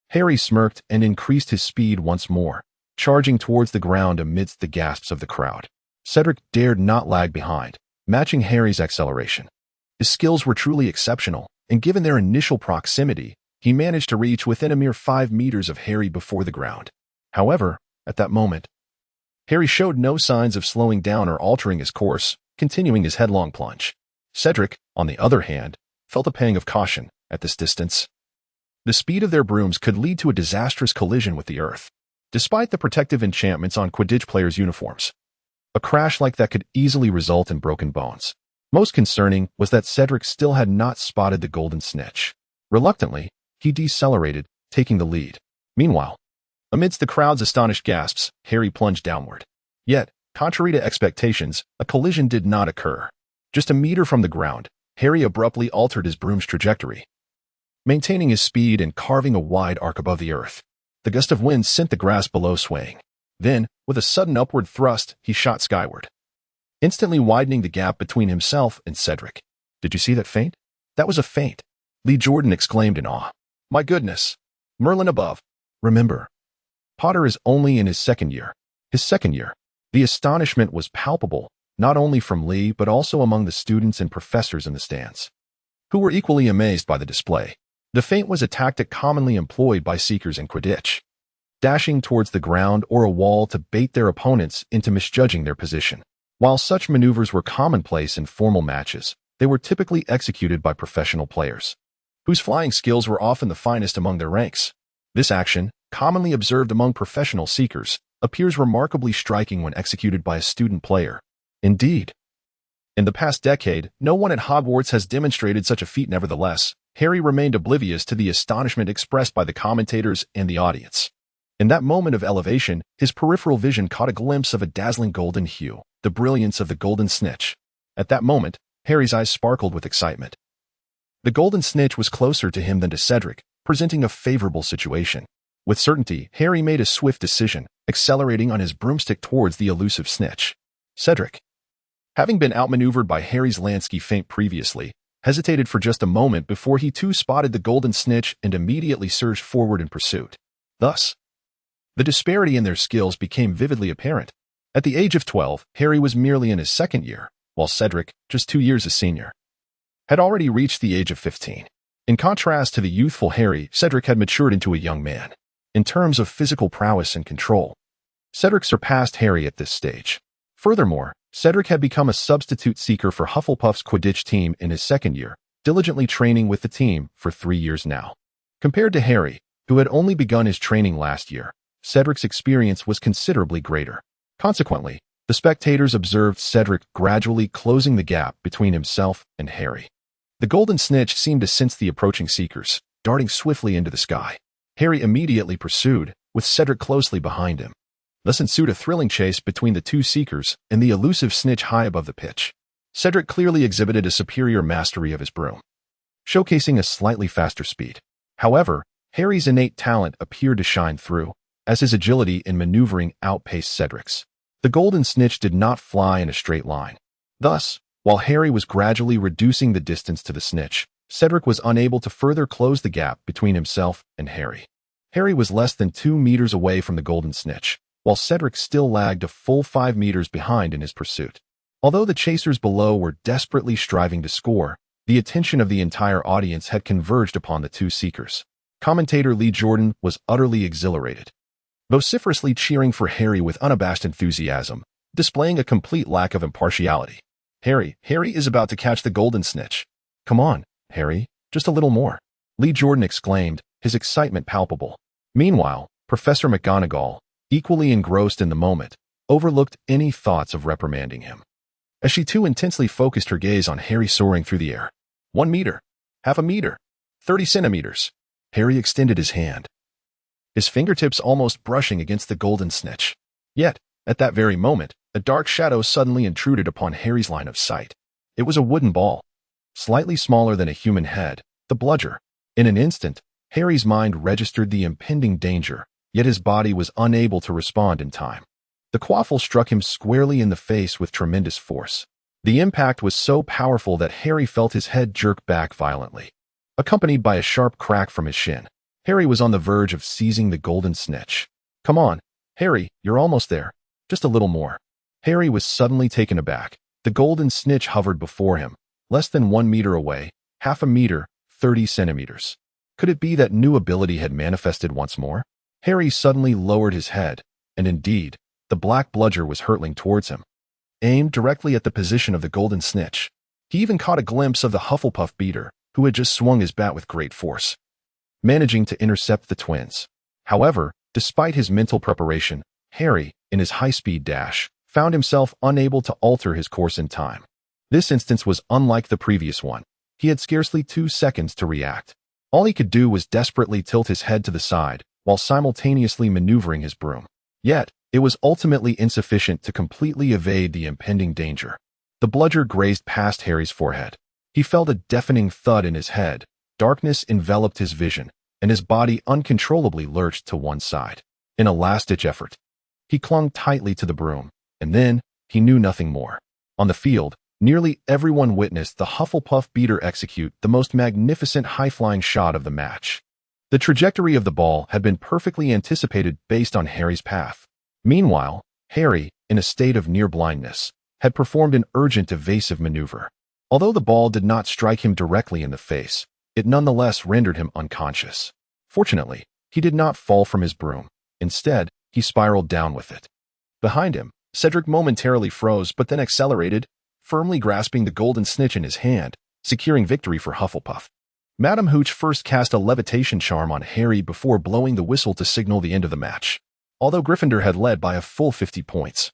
Harry smirked and increased his speed once more, charging towards the ground amidst the gasps of the crowd. Cedric dared not lag behind, matching Harry's acceleration. His skills were truly exceptional, and given their initial proximity, he managed to reach within a mere 5 meters of Harry before the ground. However, at that moment, Harry showed no signs of slowing down or altering his course, continuing his headlong plunge. Cedric, on the other hand, felt a pang of caution. At this distance, the speed of their brooms could lead to a disastrous collision with the earth. Despite the protective enchantments on Quidditch players' uniforms, a crash like that could easily result in broken bones. Most concerning was that Cedric still had not spotted the golden snitch. Reluctantly, he decelerated, taking the lead. Meanwhile, amidst the crowd's astonished gasps, Harry plunged downward. Yet, contrary to expectations, a collision did not occur. Just a meter from the ground, Harry abruptly altered his broom's trajectory, maintaining his speed and carving a wide arc above the earth. The gust of wind sent the grass below swaying. Then, with a sudden upward thrust, he shot skyward, instantly widening the gap between himself and Cedric. "Did you see that feint?" "That was a feint," Lee Jordan exclaimed in awe. "My goodness! Merlin above." Remember, Potter is only in his second year. The astonishment was palpable, not only from Lee but also among the students and professors in the stands, who were equally amazed by the display. The feint was a tactic commonly employed by seekers in Quidditch, dashing towards the ground or a wall to bait their opponents into misjudging their position. While such maneuvers were commonplace in formal matches, they were typically executed by professional players, whose flying skills were often the finest among their ranks. This action, commonly observed among professional seekers, appears remarkably striking when executed by a student player. Indeed, in the past decade, no one at Hogwarts has demonstrated such a feat. Nevertheless, Harry remained oblivious to the astonishment expressed by the commentators and the audience. In that moment of elevation, his peripheral vision caught a glimpse of a dazzling golden hue, the brilliance of the golden snitch. At that moment, Harry's eyes sparkled with excitement. The golden snitch was closer to him than to Cedric, presenting a favorable situation. With certainty, Harry made a swift decision, accelerating on his broomstick towards the elusive snitch. Cedric, having been outmaneuvered by Harry's Lansky feint previously, hesitated for just a moment before he too spotted the golden snitch and immediately surged forward in pursuit. Thus, the disparity in their skills became vividly apparent. At the age of 12, Harry was merely in his second year, while Cedric, just 2 years a senior, had already reached the age of 15. In contrast to the youthful Harry, Cedric had matured into a young man. In terms of physical prowess and control, Cedric surpassed Harry at this stage. Furthermore, Cedric had become a substitute seeker for Hufflepuff's Quidditch team in his second year, diligently training with the team for 3 years now. Compared to Harry, who had only begun his training last year, Cedric's experience was considerably greater. Consequently, the spectators observed Cedric gradually closing the gap between himself and Harry. The golden snitch seemed to sense the approaching seekers, darting swiftly into the sky. Harry immediately pursued, with Cedric closely behind him. Thus ensued a thrilling chase between the two seekers and the elusive snitch high above the pitch. Cedric clearly exhibited a superior mastery of his broom, showcasing a slightly faster speed. However, Harry's innate talent appeared to shine through, as his agility in maneuvering outpaced Cedric's. The golden snitch did not fly in a straight line. Thus, while Harry was gradually reducing the distance to the snitch, Cedric was unable to further close the gap between himself and Harry. Harry was less than 2 meters away from the golden snitch, while Cedric still lagged a full 5 meters behind in his pursuit. Although the chasers below were desperately striving to score, the attention of the entire audience had converged upon the two seekers. Commentator Lee Jordan was utterly exhilarated, vociferously cheering for Harry with unabashed enthusiasm, displaying a complete lack of impartiality. Harry is about to catch the golden snitch. Come on, Harry, just a little more," Lee Jordan exclaimed, his excitement palpable. Meanwhile, Professor McGonagall, equally engrossed in the moment, overlooked any thoughts of reprimanding him, as she too intensely focused her gaze on Harry soaring through the air. 1 meter, half a meter, 30 centimeters. Harry extended his hand, his fingertips almost brushing against the golden snitch. Yet, at that very moment, a dark shadow suddenly intruded upon Harry's line of sight. It was a wooden ball, slightly smaller than a human head, the bludger. In an instant, Harry's mind registered the impending danger, yet his body was unable to respond in time. The quaffle struck him squarely in the face with tremendous force. The impact was so powerful that Harry felt his head jerk back violently, accompanied by a sharp crack from his shin. Harry was on the verge of seizing the golden snitch. "Come on, Harry, you're almost there. Just a little more." Harry was suddenly taken aback. The golden snitch hovered before him, less than 1 meter away, half a meter, 30 centimeters. Could it be that new ability had manifested once more? Harry suddenly lowered his head, and indeed, the black bludger was hurtling towards him, aimed directly at the position of the golden snitch. He even caught a glimpse of the Hufflepuff beater, who had just swung his bat with great force, managing to intercept the twins. However, despite his mental preparation, Harry, in his high-speed dash, found himself unable to alter his course in time. This instance was unlike the previous one. He had scarcely 2 seconds to react. All he could do was desperately tilt his head to the side, while simultaneously maneuvering his broom. Yet, it was ultimately insufficient to completely evade the impending danger. The bludger grazed past Harry's forehead. He felt a deafening thud in his head, darkness enveloped his vision, and his body uncontrollably lurched to one side. In a last-ditch effort, he clung tightly to the broom, and then, he knew nothing more. On the field, nearly everyone witnessed the Hufflepuff beater execute the most magnificent high-flying shot of the match. The trajectory of the ball had been perfectly anticipated based on Harry's path. Meanwhile, Harry, in a state of near blindness, had performed an urgent evasive maneuver. Although the ball did not strike him directly in the face, it nonetheless rendered him unconscious. Fortunately, he did not fall from his broom. Instead, he spiraled down with it. Behind him, Cedric momentarily froze but then accelerated, firmly grasping the golden snitch in his hand, securing victory for Hufflepuff. Madam Hooch first cast a levitation charm on Harry before blowing the whistle to signal the end of the match, although Gryffindor had led by a full 50 points.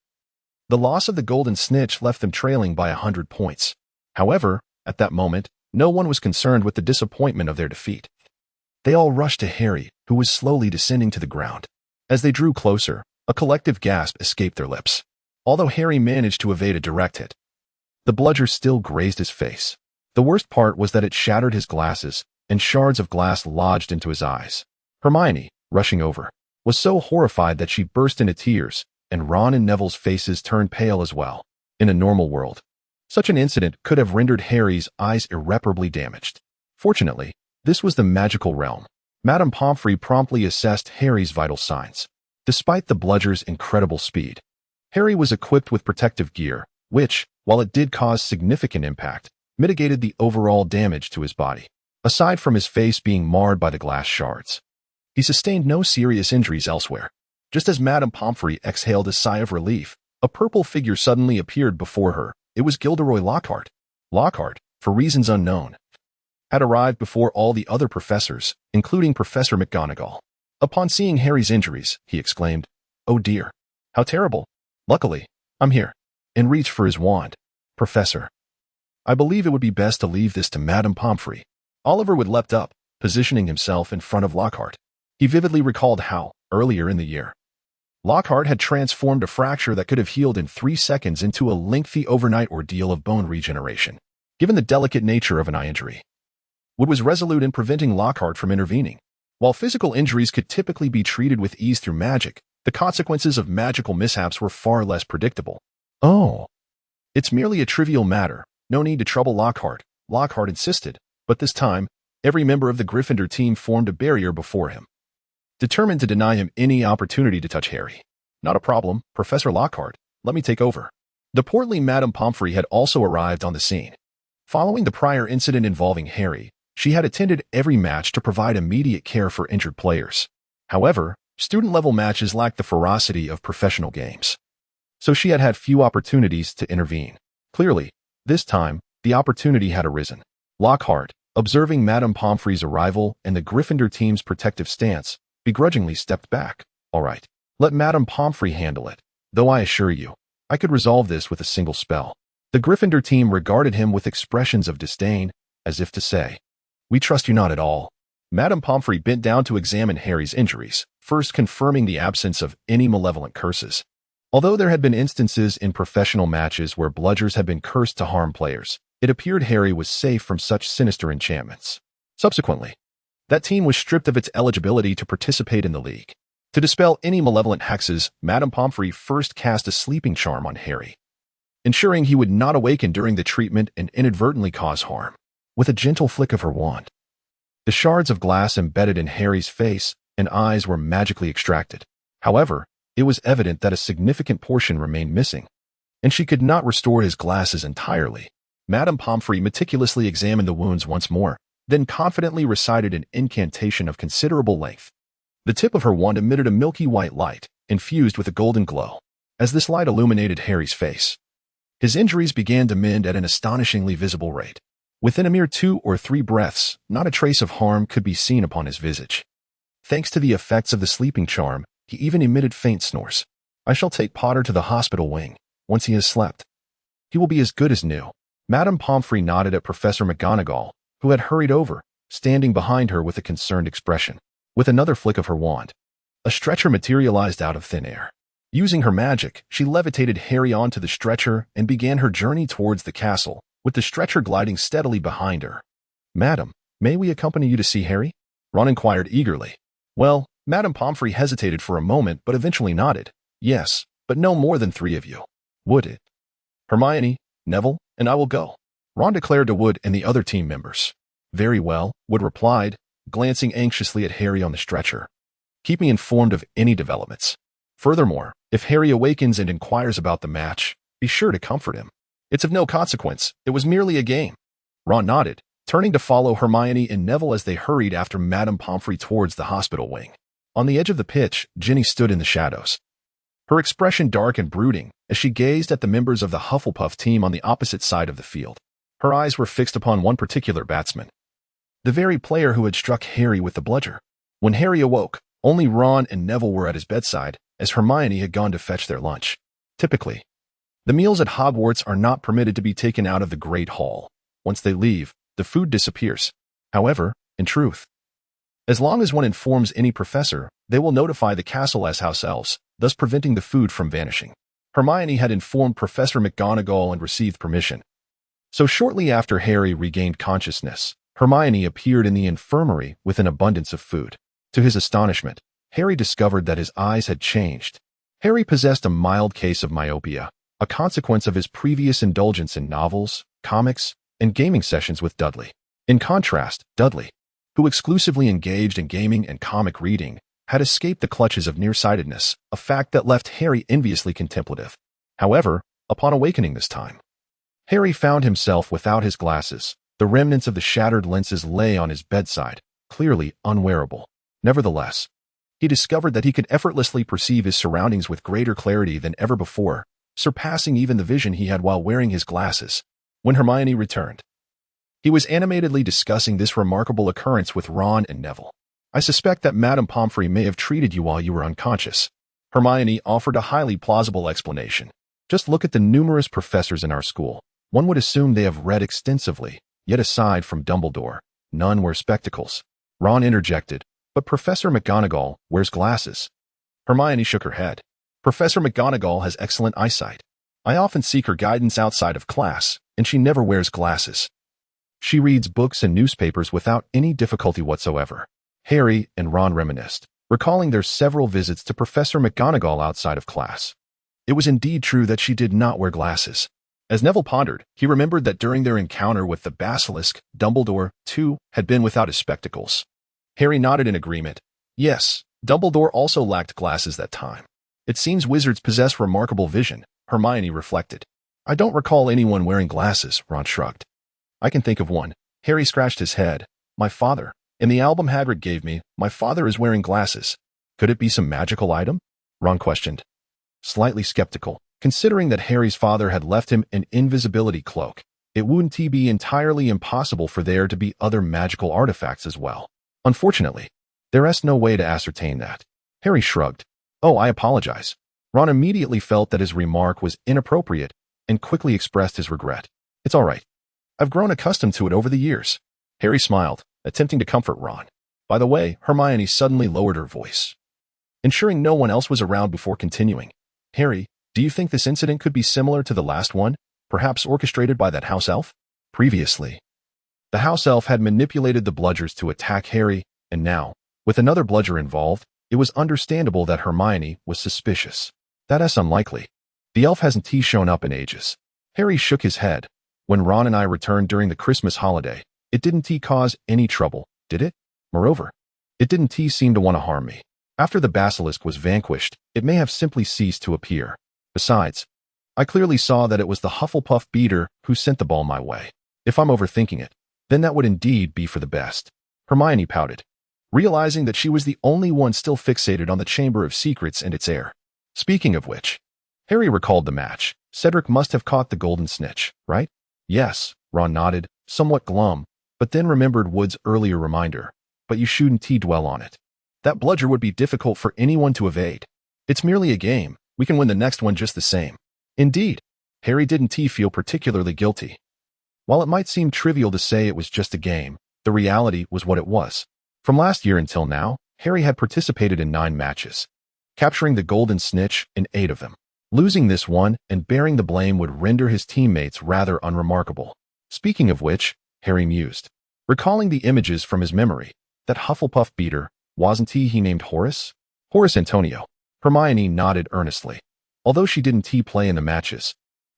The loss of the golden snitch left them trailing by 100 points. However, at that moment, no one was concerned with the disappointment of their defeat. They all rushed to Harry, who was slowly descending to the ground. As they drew closer, a collective gasp escaped their lips. Although Harry managed to evade a direct hit, the bludger still grazed his face. The worst part was that it shattered his glasses, and shards of glass lodged into his eyes. Hermione, rushing over, was so horrified that she burst into tears, and Ron and Neville's faces turned pale as well. In a normal world, such an incident could have rendered Harry's eyes irreparably damaged. Fortunately, this was the magical realm. Madame Pomfrey promptly assessed Harry's vital signs. Despite the bludger's incredible speed, Harry was equipped with protective gear, which, while it did cause significant impact, mitigated the overall damage to his body. Aside from his face being marred by the glass shards, he sustained no serious injuries elsewhere. Just as Madame Pomfrey exhaled a sigh of relief, a purple figure suddenly appeared before her. It was Gilderoy Lockhart. Lockhart, for reasons unknown, had arrived before all the other professors, including Professor McGonagall. Upon seeing Harry's injuries, he exclaimed, "Oh dear, how terrible. Luckily, I'm here," and reached for his wand. "Professor, I believe it would be best to leave this to Madame Pomfrey." Oliver Wood leapt up, positioning himself in front of Lockhart. He vividly recalled how, earlier in the year, Lockhart had transformed a fracture that could have healed in 3 seconds into a lengthy overnight ordeal of bone regeneration. Given the delicate nature of an eye injury, Wood was resolute in preventing Lockhart from intervening. While physical injuries could typically be treated with ease through magic, the consequences of magical mishaps were far less predictable. "Oh, it's merely a trivial matter. No need to trouble Lockhart," Lockhart insisted, but this time, every member of the Gryffindor team formed a barrier before him, determined to deny him any opportunity to touch Harry. "Not a problem, Professor Lockhart. Let me take over." The portly Madame Pomfrey had also arrived on the scene. Following the prior incident involving Harry, she had attended every match to provide immediate care for injured players. However, student-level matches lacked the ferocity of professional games, so she had had few opportunities to intervene. Clearly, this time, the opportunity had arisen. Lockhart, observing Madame Pomfrey's arrival and the Gryffindor team's protective stance, begrudgingly stepped back. "All right, let Madame Pomfrey handle it, though I assure you, I could resolve this with a single spell." The Gryffindor team regarded him with expressions of disdain, as if to say, "We trust you not at all." Madame Pomfrey bent down to examine Harry's injuries, first confirming the absence of any malevolent curses. Although there had been instances in professional matches where bludgers had been cursed to harm players, it appeared Harry was safe from such sinister enchantments. Subsequently, that team was stripped of its eligibility to participate in the league. To dispel any malevolent hexes, Madame Pomfrey first cast a sleeping charm on Harry, ensuring he would not awaken during the treatment and inadvertently cause harm. With a gentle flick of her wand, the shards of glass embedded in Harry's face and eyes were magically extracted. However, it was evident that a significant portion remained missing, and she could not restore his glasses entirely. Madame Pomfrey meticulously examined the wounds once more, then confidently recited an incantation of considerable length. The tip of her wand emitted a milky white light, infused with a golden glow. As this light illuminated Harry's face, his injuries began to mend at an astonishingly visible rate. Within a mere 2 or 3 breaths, not a trace of harm could be seen upon his visage. Thanks to the effects of the sleeping charm, he even emitted faint snores. "I shall take Potter to the hospital wing. Once he has slept, he will be as good as new." Madame Pomfrey nodded at Professor McGonagall, who had hurried over, standing behind her with a concerned expression. With another flick of her wand, a stretcher materialized out of thin air. Using her magic, she levitated Harry onto the stretcher and began her journey towards the castle, with the stretcher gliding steadily behind her. "Madam, may we accompany you to see Harry?" Ron inquired eagerly. Well, Madame Pomfrey hesitated for a moment but eventually nodded. "Yes, but no more than 3 of you." "Would it?" "Hermione, Neville, and I will go," Ron declared to Wood and the other team members. "Very well," Wood replied, glancing anxiously at Harry on the stretcher. "Keep me informed of any developments. Furthermore, if Harry awakens and inquires about the match, be sure to comfort him. It's of no consequence. It was merely a game." Ron nodded, turning to follow Hermione and Neville as they hurried after Madame Pomfrey towards the hospital wing. On the edge of the pitch, Ginny stood in the shadows, her expression dark and brooding as she gazed at the members of the Hufflepuff team on the opposite side of the field. Her eyes were fixed upon one particular batsman, the very player who had struck Harry with the bludger. When Harry awoke, only Ron and Neville were at his bedside, as Hermione had gone to fetch their lunch. Typically, the meals at Hogwarts are not permitted to be taken out of the Great Hall. Once they leave, the food disappears. However, in truth, as long as one informs any professor, they will notify the castle as house elves, thus preventing the food from vanishing. Hermione had informed Professor McGonagall and received permission. So shortly after Harry regained consciousness, Hermione appeared in the infirmary with an abundance of food. To his astonishment, Harry discovered that his eyes had changed. Harry possessed a mild case of myopia, a consequence of his previous indulgence in novels, comics, and gaming sessions with Dudley. In contrast, Dudley, who exclusively engaged in gaming and comic reading, had escaped the clutches of nearsightedness, a fact that left Harry enviously contemplative. However, upon awakening this time, Harry found himself without his glasses. The remnants of the shattered lenses lay on his bedside, clearly unwearable. Nevertheless, he discovered that he could effortlessly perceive his surroundings with greater clarity than ever before, surpassing even the vision he had while wearing his glasses. When Hermione returned, he was animatedly discussing this remarkable occurrence with Ron and Neville. "I suspect that Madame Pomfrey may have treated you while you were unconscious." Hermione offered a highly plausible explanation. "Just look at the numerous professors in our school. One would assume they have read extensively, yet aside from Dumbledore, none wear spectacles." Ron interjected, "But Professor McGonagall wears glasses." Hermione shook her head. Professor McGonagall has excellent eyesight. I often seek her guidance outside of class, and she never wears glasses. She reads books and newspapers without any difficulty whatsoever. Harry and Ron reminisced, recalling their several visits to Professor McGonagall outside of class. It was indeed true that she did not wear glasses. As Neville pondered, he remembered that during their encounter with the basilisk, Dumbledore, too, had been without his spectacles. Harry nodded in agreement. Yes, Dumbledore also lacked glasses that time. It seems wizards possess remarkable vision, Hermione reflected. I don't recall anyone wearing glasses, Ron shrugged. I can think of one. Harry scratched his head. My father. In the album Hagrid gave me, my father is wearing glasses. Could it be some magical item? Ron questioned. Slightly skeptical, considering that Harry's father had left him an invisibility cloak. It wouldn't be entirely impossible for there to be other magical artifacts as well. Unfortunately, there is no way to ascertain that. Harry shrugged. Oh, I apologize. Ron immediately felt that his remark was inappropriate and quickly expressed his regret. It's all right. I've grown accustomed to it over the years. Harry smiled, attempting to comfort Ron. By the way, Hermione suddenly lowered her voice, ensuring no one else was around before continuing. Harry, do you think this incident could be similar to the last one, perhaps orchestrated by that house elf? Previously, the house elf had manipulated the bludgers to attack Harry, and now, with another bludger involved, it was understandable that Hermione was suspicious. That is unlikely. The elf hasn't shown up in ages. Harry shook his head. When Ron and I returned during the Christmas holiday, it didn't cause any trouble, did it? Moreover, it didn't seem to want to harm me. After the basilisk was vanquished, it may have simply ceased to appear. Besides, I clearly saw that it was the Hufflepuff beater who sent the ball my way. If I'm overthinking it, then that would indeed be for the best. Hermione pouted, realizing that she was the only one still fixated on the Chamber of Secrets and its heir. Speaking of which, Harry recalled the match. Cedric must have caught the golden snitch, right? Yes, Ron nodded, somewhat glum, but then remembered Wood's earlier reminder. But you shouldn't dwell on it. That bludger would be difficult for anyone to evade. It's merely a game. We can win the next one just the same. Indeed, Harry didn't feel particularly guilty. While it might seem trivial to say it was just a game, the reality was what it was. From last year until now, Harry had participated in 9 matches, capturing the golden snitch in 8 of them. Losing this one and bearing the blame would render his teammates rather unremarkable. Speaking of which, Harry mused, recalling the images from his memory. That Hufflepuff beater, wasn't he named Horace? Horace Antonio. Hermione nodded earnestly. Although she didn't play in the matches,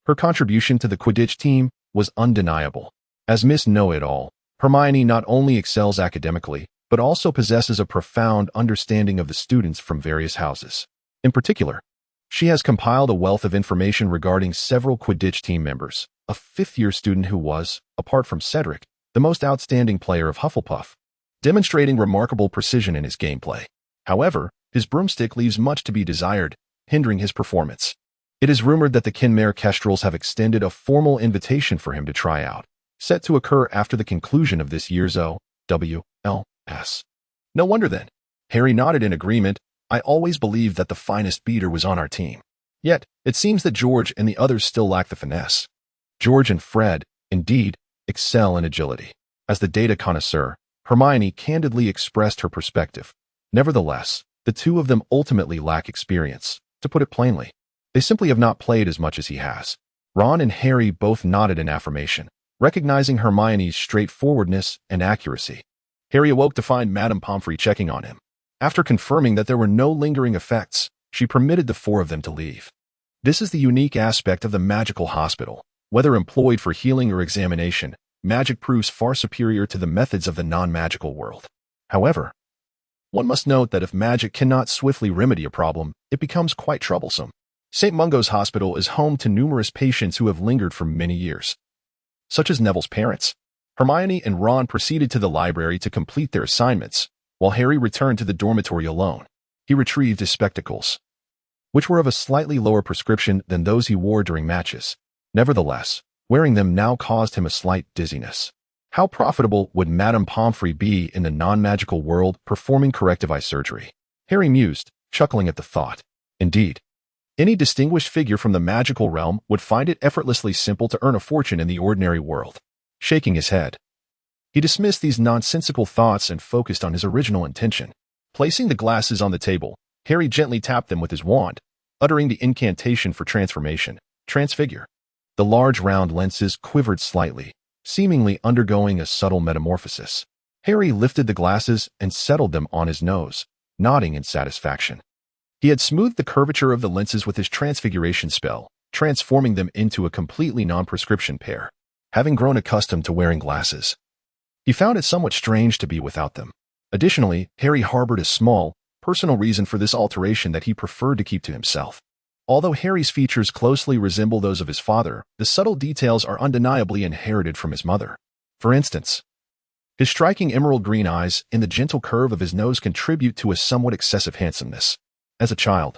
her contribution to the Quidditch team was undeniable. As Miss Know-It-All, Hermione not only excels academically, but also possesses a profound understanding of the students from various houses. In particular, she has compiled a wealth of information regarding several Quidditch team members, a 5th-year student who was, apart from Cedric, the most outstanding player of Hufflepuff, demonstrating remarkable precision in his gameplay. However, his broomstick leaves much to be desired, hindering his performance. It is rumored that the Kinmare Kestrels have extended a formal invitation for him to try out, set to occur after the conclusion of this year's OWLS. No wonder then. Harry nodded in agreement. I always believed that the finest beater was on our team. Yet, it seems that George and the others still lack the finesse. George and Fred, indeed, excel in agility. As the data connoisseur, Hermione candidly expressed her perspective. Nevertheless, the two of them ultimately lack experience. To put it plainly, they simply have not played as much as he has. Ron and Harry both nodded in affirmation, recognizing Hermione's straightforwardness and accuracy. Harry awoke to find Madame Pomfrey checking on him. After confirming that there were no lingering effects, she permitted the 4 of them to leave. This is the unique aspect of the magical hospital. Whether employed for healing or examination, magic proves far superior to the methods of the non-magical world. However, one must note that if magic cannot swiftly remedy a problem, it becomes quite troublesome. St. Mungo's Hospital is home to numerous patients who have lingered for many years, such as Neville's parents. Hermione and Ron proceeded to the library to complete their assignments, while Harry returned to the dormitory alone. He retrieved his spectacles, which were of a slightly lower prescription than those he wore during matches. Nevertheless, wearing them now caused him a slight dizziness. How profitable would Madame Pomfrey be in the non-magical world performing corrective eye surgery? Harry mused, chuckling at the thought. Indeed, any distinguished figure from the magical realm would find it effortlessly simple to earn a fortune in the ordinary world. Shaking his head, he dismissed these nonsensical thoughts and focused on his original intention. Placing the glasses on the table, Harry gently tapped them with his wand, uttering the incantation for transformation, transfigure. The large round lenses quivered slightly, seemingly undergoing a subtle metamorphosis. Harry lifted the glasses and settled them on his nose, nodding in satisfaction. He had smoothed the curvature of the lenses with his transfiguration spell, transforming them into a completely non-prescription pair. Having grown accustomed to wearing glasses, he found it somewhat strange to be without them. Additionally, Harry harbored a small, personal reason for this alteration that he preferred to keep to himself. Although Harry's features closely resemble those of his father, the subtle details are undeniably inherited from his mother. For instance, his striking emerald green eyes and the gentle curve of his nose contribute to a somewhat excessive handsomeness. As a child,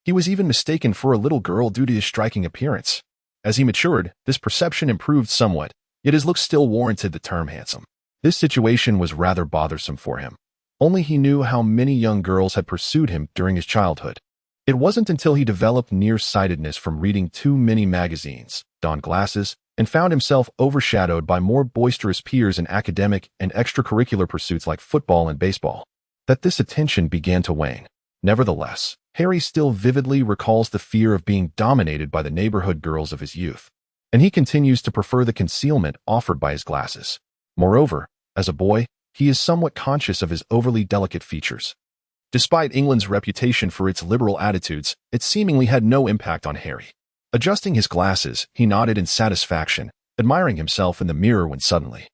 he was even mistaken for a little girl due to his striking appearance. As he matured, this perception improved somewhat, yet his looks still warranted the term handsome. This situation was rather bothersome for him. Only he knew how many young girls had pursued him during his childhood. It wasn't until he developed nearsightedness from reading too many magazines, donned glasses, and found himself overshadowed by more boisterous peers in academic and extracurricular pursuits like football and baseball, that this attention began to wane. Nevertheless, Harry still vividly recalls the fear of being dominated by the neighborhood girls of his youth, and he continues to prefer the concealment offered by his glasses. Moreover, as a boy, he is somewhat conscious of his overly delicate features. Despite England's reputation for its liberal attitudes, it seemingly had no impact on Harry. Adjusting his glasses, he nodded in satisfaction, admiring himself in the mirror when suddenly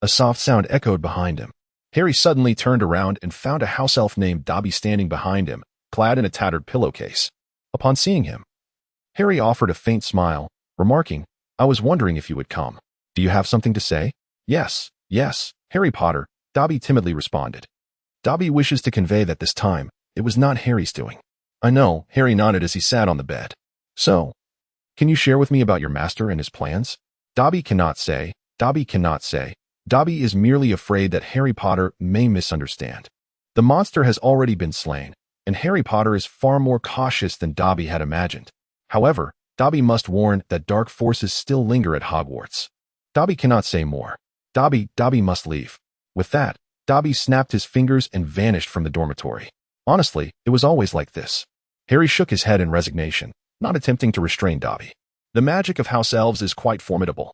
a soft sound echoed behind him. Harry suddenly turned around and found a house elf named Dobby standing behind him, clad in a tattered pillowcase. Upon seeing him, Harry offered a faint smile, remarking, "I was wondering if you would come. Do you have something to say?" Yes, Harry Potter," Dobby timidly responded. Dobby wishes to convey that this time, it was not Harry's doing. "I know," Harry nodded as he sat on the bed. "So, can you share with me about your master and his plans?" Dobby cannot say. Dobby is merely afraid that Harry Potter may misunderstand. The monster has already been slain, and Harry Potter is far more cautious than Dobby had imagined. However, Dobby must warn that dark forces still linger at Hogwarts. Dobby cannot say more. Dobby must leave. With that, Dobby snapped his fingers and vanished from the dormitory. Honestly, it was always like this. Harry shook his head in resignation, not attempting to restrain Dobby. The magic of house elves is quite formidable.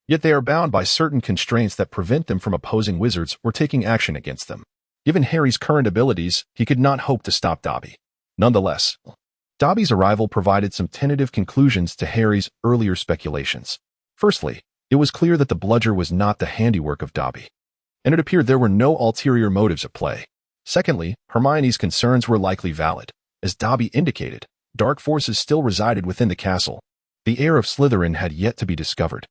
Yet they are bound by certain constraints that prevent them from opposing wizards or taking action against them. Given Harry's current abilities, he could not hope to stop Dobby. Nonetheless, Dobby's arrival provided some tentative conclusions to Harry's earlier speculations. Firstly, it was clear that the bludger was not the handiwork of Dobby, and it appeared there were no ulterior motives at play. Secondly, Hermione's concerns were likely valid. As Dobby indicated, dark forces still resided within the castle. The heir of Slytherin had yet to be discovered.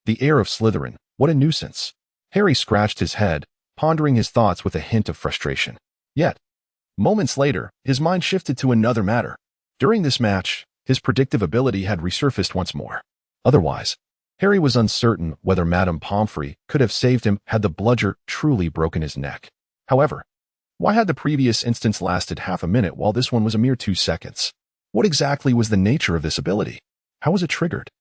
The heir of Slytherin, what a nuisance. Harry scratched his head, pondering his thoughts with a hint of frustration. Yet, moments later, his mind shifted to another matter. During this match, his predictive ability had resurfaced once more. Otherwise, Harry was uncertain whether Madame Pomfrey could have saved him had the bludger truly broken his neck. However, why had the previous instance lasted half a minute while this one was a mere 2 seconds? What exactly was the nature of this ability? How was it triggered?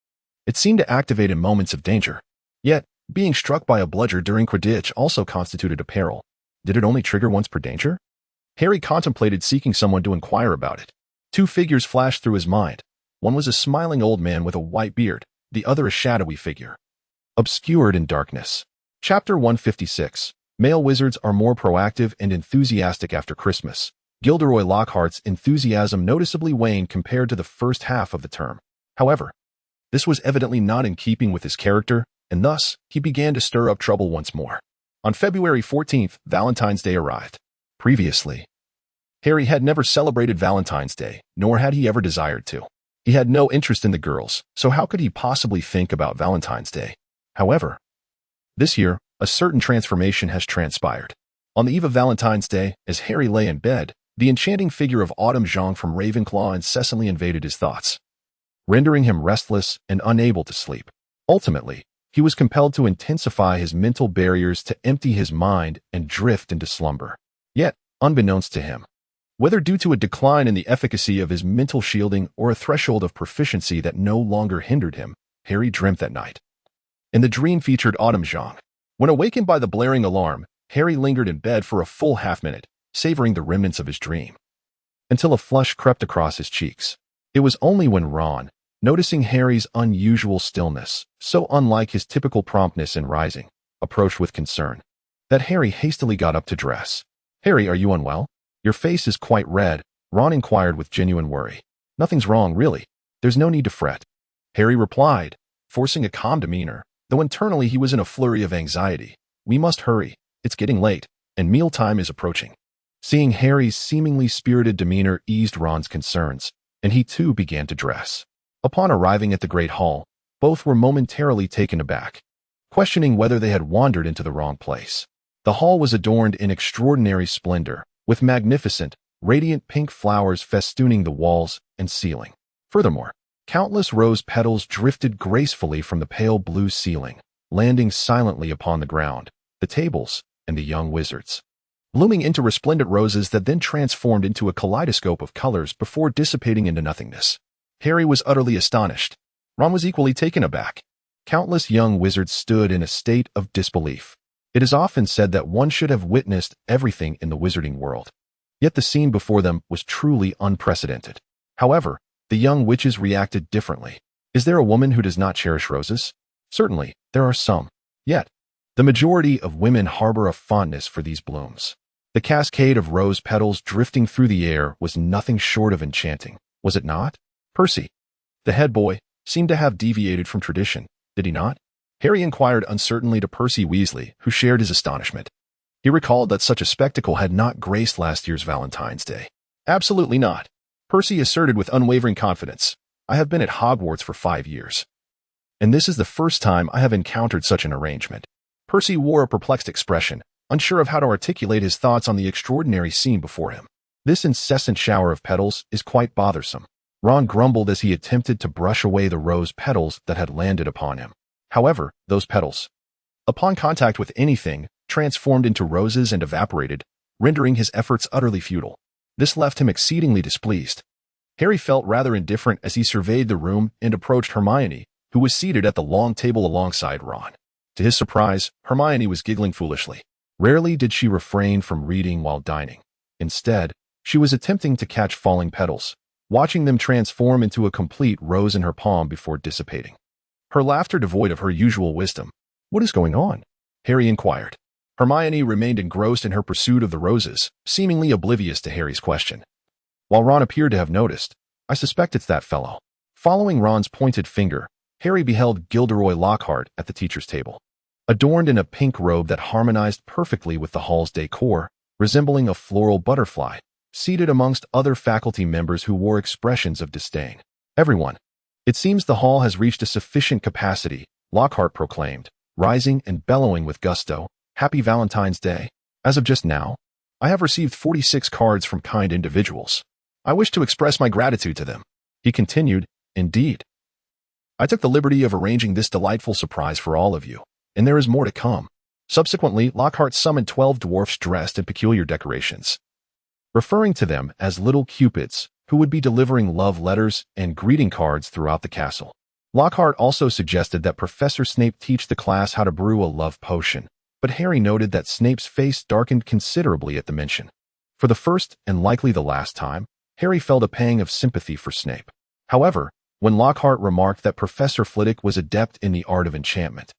It seemed to activate in moments of danger. Yet, being struck by a bludger during Quidditch also constituted a peril. Did it only trigger once per danger? Harry contemplated seeking someone to inquire about it. 2 figures flashed through his mind. One was a smiling old man with a white beard, the other a shadowy figure, obscured in darkness. Chapter 156. Male wizards are more proactive and enthusiastic after Christmas. Gilderoy Lockhart's enthusiasm noticeably waned compared to the first half of the term. However, this was evidently not in keeping with his character, and thus, he began to stir up trouble once more. On February 14th, Valentine's Day arrived. Previously, Harry had never celebrated Valentine's Day, nor had he ever desired to. He had no interest in the girls, so how could he possibly think about Valentine's Day? However, this year, a certain transformation has transpired. On the eve of Valentine's Day, as Harry lay in bed, the enchanting figure of Autumn Zhang from Ravenclaw incessantly invaded his thoughts, rendering him restless and unable to sleep. Ultimately, he was compelled to intensify his mental barriers to empty his mind and drift into slumber. Yet, unbeknownst to him, whether due to a decline in the efficacy of his mental shielding or a threshold of proficiency that no longer hindered him, Harry dreamt that night. And the dream featured Autumn Zhang. When awakened by the blaring alarm, Harry lingered in bed for a full half-minute, savoring the remnants of his dream. until a flush crept across his cheeks. It was only when Ron, noticing Harry's unusual stillness, so unlike his typical promptness in rising, approached with concern, that Harry hastily got up to dress. "Harry, are you unwell? Your face is quite red," Ron inquired with genuine worry. "Nothing's wrong, really. There's no need to fret," Harry replied, forcing a calm demeanor, though internally he was in a flurry of anxiety. "We must hurry. It's getting late, and mealtime is approaching." Seeing Harry's seemingly spirited demeanor eased Ron's concerns, and he too began to dress. Upon arriving at the Great Hall, both were momentarily taken aback, questioning whether they had wandered into the wrong place. The hall was adorned in extraordinary splendor, with magnificent, radiant pink flowers festooning the walls and ceiling. Furthermore, countless rose petals drifted gracefully from the pale blue ceiling, landing silently upon the ground, the tables, and the young wizards, blooming into resplendent roses that then transformed into a kaleidoscope of colors before dissipating into nothingness. Harry was utterly astonished. Ron was equally taken aback. Countless young wizards stood in a state of disbelief. It is often said that one should have witnessed everything in the wizarding world. Yet the scene before them was truly unprecedented. However, the young witches reacted differently. Is there a woman who does not cherish roses? Certainly, there are some. Yet, the majority of women harbor a fondness for these blooms. The cascade of rose petals drifting through the air was nothing short of enchanting, was it not? Percy, the head boy, seemed to have deviated from tradition, did he not? Harry inquired uncertainly to Percy Weasley, who shared his astonishment. He recalled that such a spectacle had not graced last year's Valentine's Day. "Absolutely not," Percy asserted with unwavering confidence. "I have been at Hogwarts for 5 years, and this is the first time I have encountered such an arrangement." Percy wore a perplexed expression, unsure of how to articulate his thoughts on the extraordinary scene before him. "This incessant shower of petals is quite bothersome," Ron grumbled as he attempted to brush away the rose petals that had landed upon him. However, those petals, upon contact with anything, transformed into roses and evaporated, rendering his efforts utterly futile. This left him exceedingly displeased. Harry felt rather indifferent as he surveyed the room and approached Hermione, who was seated at the long table alongside Ron. To his surprise, Hermione was giggling foolishly. Rarely did she refrain from reading while dining. Instead, she was attempting to catch falling petals, watching them transform into a complete rose in her palm before dissipating. Her laughter devoid of her usual wisdom. "What is going on?" Harry inquired. Hermione remained engrossed in her pursuit of the roses, seemingly oblivious to Harry's question. While Ron appeared to have noticed, "I suspect it's that fellow." Following Ron's pointed finger, Harry beheld Gilderoy Lockhart at the teacher's table. Adorned in a pink robe that harmonized perfectly with the hall's decor, resembling a floral butterfly, seated amongst other faculty members who wore expressions of disdain. "Everyone, it seems the hall has reached a sufficient capacity," Lockhart proclaimed, rising and bellowing with gusto. "Happy Valentine's Day. As of just now, I have received 46 cards from kind individuals. I wish to express my gratitude to them." He continued, "Indeed, I took the liberty of arranging this delightful surprise for all of you, and there is more to come." Subsequently, Lockhart summoned 12 dwarfs dressed in peculiar decorations, referring to them as little cupids, who would be delivering love letters and greeting cards throughout the castle. Lockhart also suggested that Professor Snape teach the class how to brew a love potion, but Harry noted that Snape's face darkened considerably at the mention. For the first, and likely the last time, Harry felt a pang of sympathy for Snape. However, when Lockhart remarked that Professor Flitwick was adept in the art of enchantment,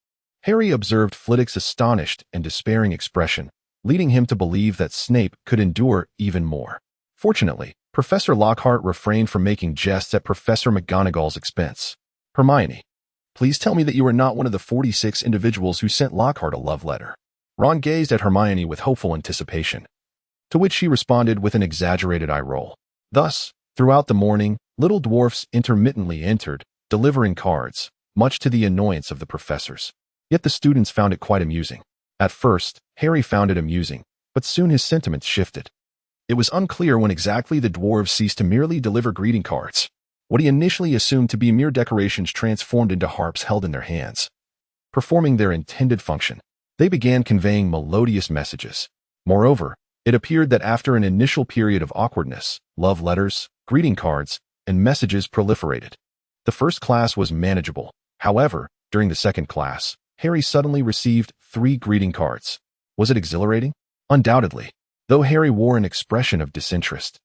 Harry observed Flitwick's astonished and despairing expression, leading him to believe that Snape could endure even more. Fortunately, Professor Lockhart refrained from making jests at Professor McGonagall's expense. "Hermione, please tell me that you are not one of the 46 individuals who sent Lockhart a love letter." Ron gazed at Hermione with hopeful anticipation, to which she responded with an exaggerated eye roll. Thus, throughout the morning, little dwarfs intermittently entered, delivering cards, much to the annoyance of the professors. Yet the students found it quite amusing. At first, Harry found it amusing, but soon his sentiments shifted. It was unclear when exactly the dwarves ceased to merely deliver greeting cards. What he initially assumed to be mere decorations transformed into harps held in their hands. Performing their intended function, they began conveying melodious messages. Moreover, it appeared that after an initial period of awkwardness, love letters, greeting cards, and messages proliferated. The first class was manageable. However, during the second class, Harry suddenly received 3 greeting cards. Was it exhilarating? Undoubtedly, though Harry wore an expression of disinterest.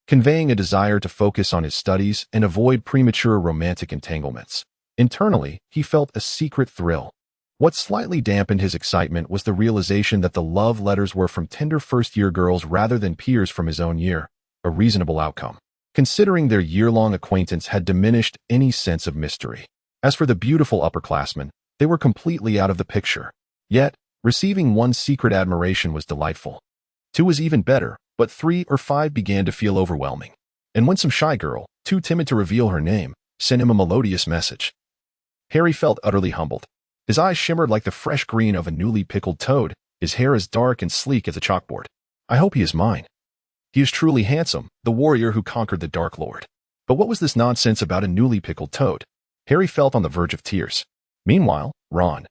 conveying a desire to focus on his studies and avoid premature romantic entanglements. Internally, he felt a secret thrill. What slightly dampened his excitement was the realization that the love letters were from tender first-year girls rather than peers from his own year, a reasonable outcome, considering their year-long acquaintance had diminished any sense of mystery. As for the beautiful upperclassmen, they were completely out of the picture. Yet, receiving one secret admiration was delightful. 2 was even better, but 3 or 5 began to feel overwhelming. And when some shy girl, too timid to reveal her name, sent him a melodious message, Harry felt utterly humbled. His eyes shimmered like the fresh green of a newly pickled toad, his hair as dark and sleek as a chalkboard. I hope he is mine. He is truly handsome, the warrior who conquered the Dark Lord. But what was this nonsense about a newly pickled toad? Harry felt on the verge of tears. Meanwhile, Ron,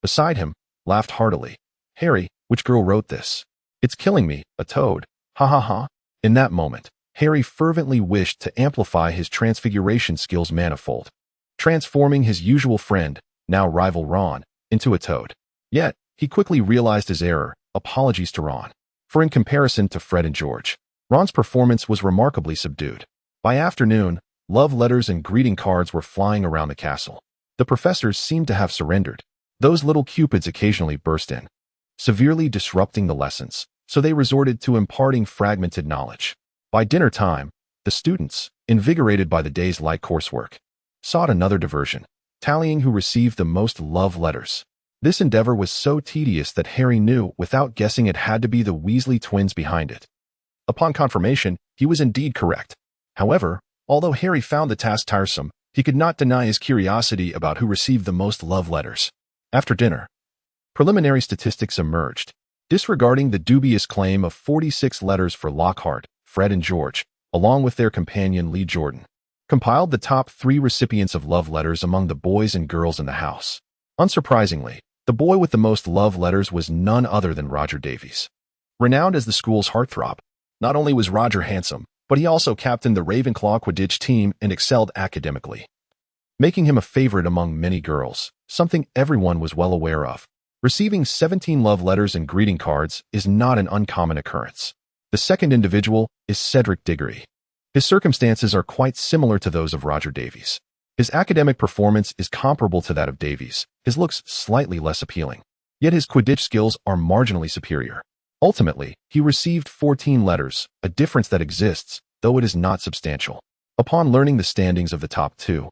beside him, laughed heartily. Harry, which girl wrote this? It's killing me, a toad. Ha ha ha. In that moment, Harry fervently wished to amplify his transfiguration skills manifold, transforming his usual friend, now rival Ron, into a toad. Yet, he quickly realized his error, apologies to Ron. For in comparison to Fred and George, Ron's performance was remarkably subdued. By afternoon, love letters and greeting cards were flying around the castle. The professors seemed to have surrendered. Those little cupids occasionally burst in, severely disrupting the lessons, so they resorted to imparting fragmented knowledge. By dinner time, the students, invigorated by the day's light coursework, sought another diversion, tallying who received the most love letters. This endeavor was so tedious that Harry knew without guessing it had to be the Weasley twins behind it. Upon confirmation, he was indeed correct. However, although Harry found the task tiresome, he could not deny his curiosity about who received the most love letters. After dinner, preliminary statistics emerged, disregarding the dubious claim of 46 letters for Lockhart, Fred and George, along with their companion Lee Jordan, compiled the top 3 recipients of love letters among the boys and girls in the house. Unsurprisingly, the boy with the most love letters was none other than Roger Davies. Renowned as the school's heartthrob, not only was Roger handsome, but he also captained the Ravenclaw Quidditch team and excelled academically, making him a favorite among many girls, something everyone was well aware of. Receiving 17 love letters and greeting cards is not an uncommon occurrence. The second individual is Cedric Diggory. His circumstances are quite similar to those of Roger Davies. His academic performance is comparable to that of Davies, his looks slightly less appealing. Yet his Quidditch skills are marginally superior. Ultimately, he received 14 letters, a difference that exists, though it is not substantial. Upon learning the standings of the top 2,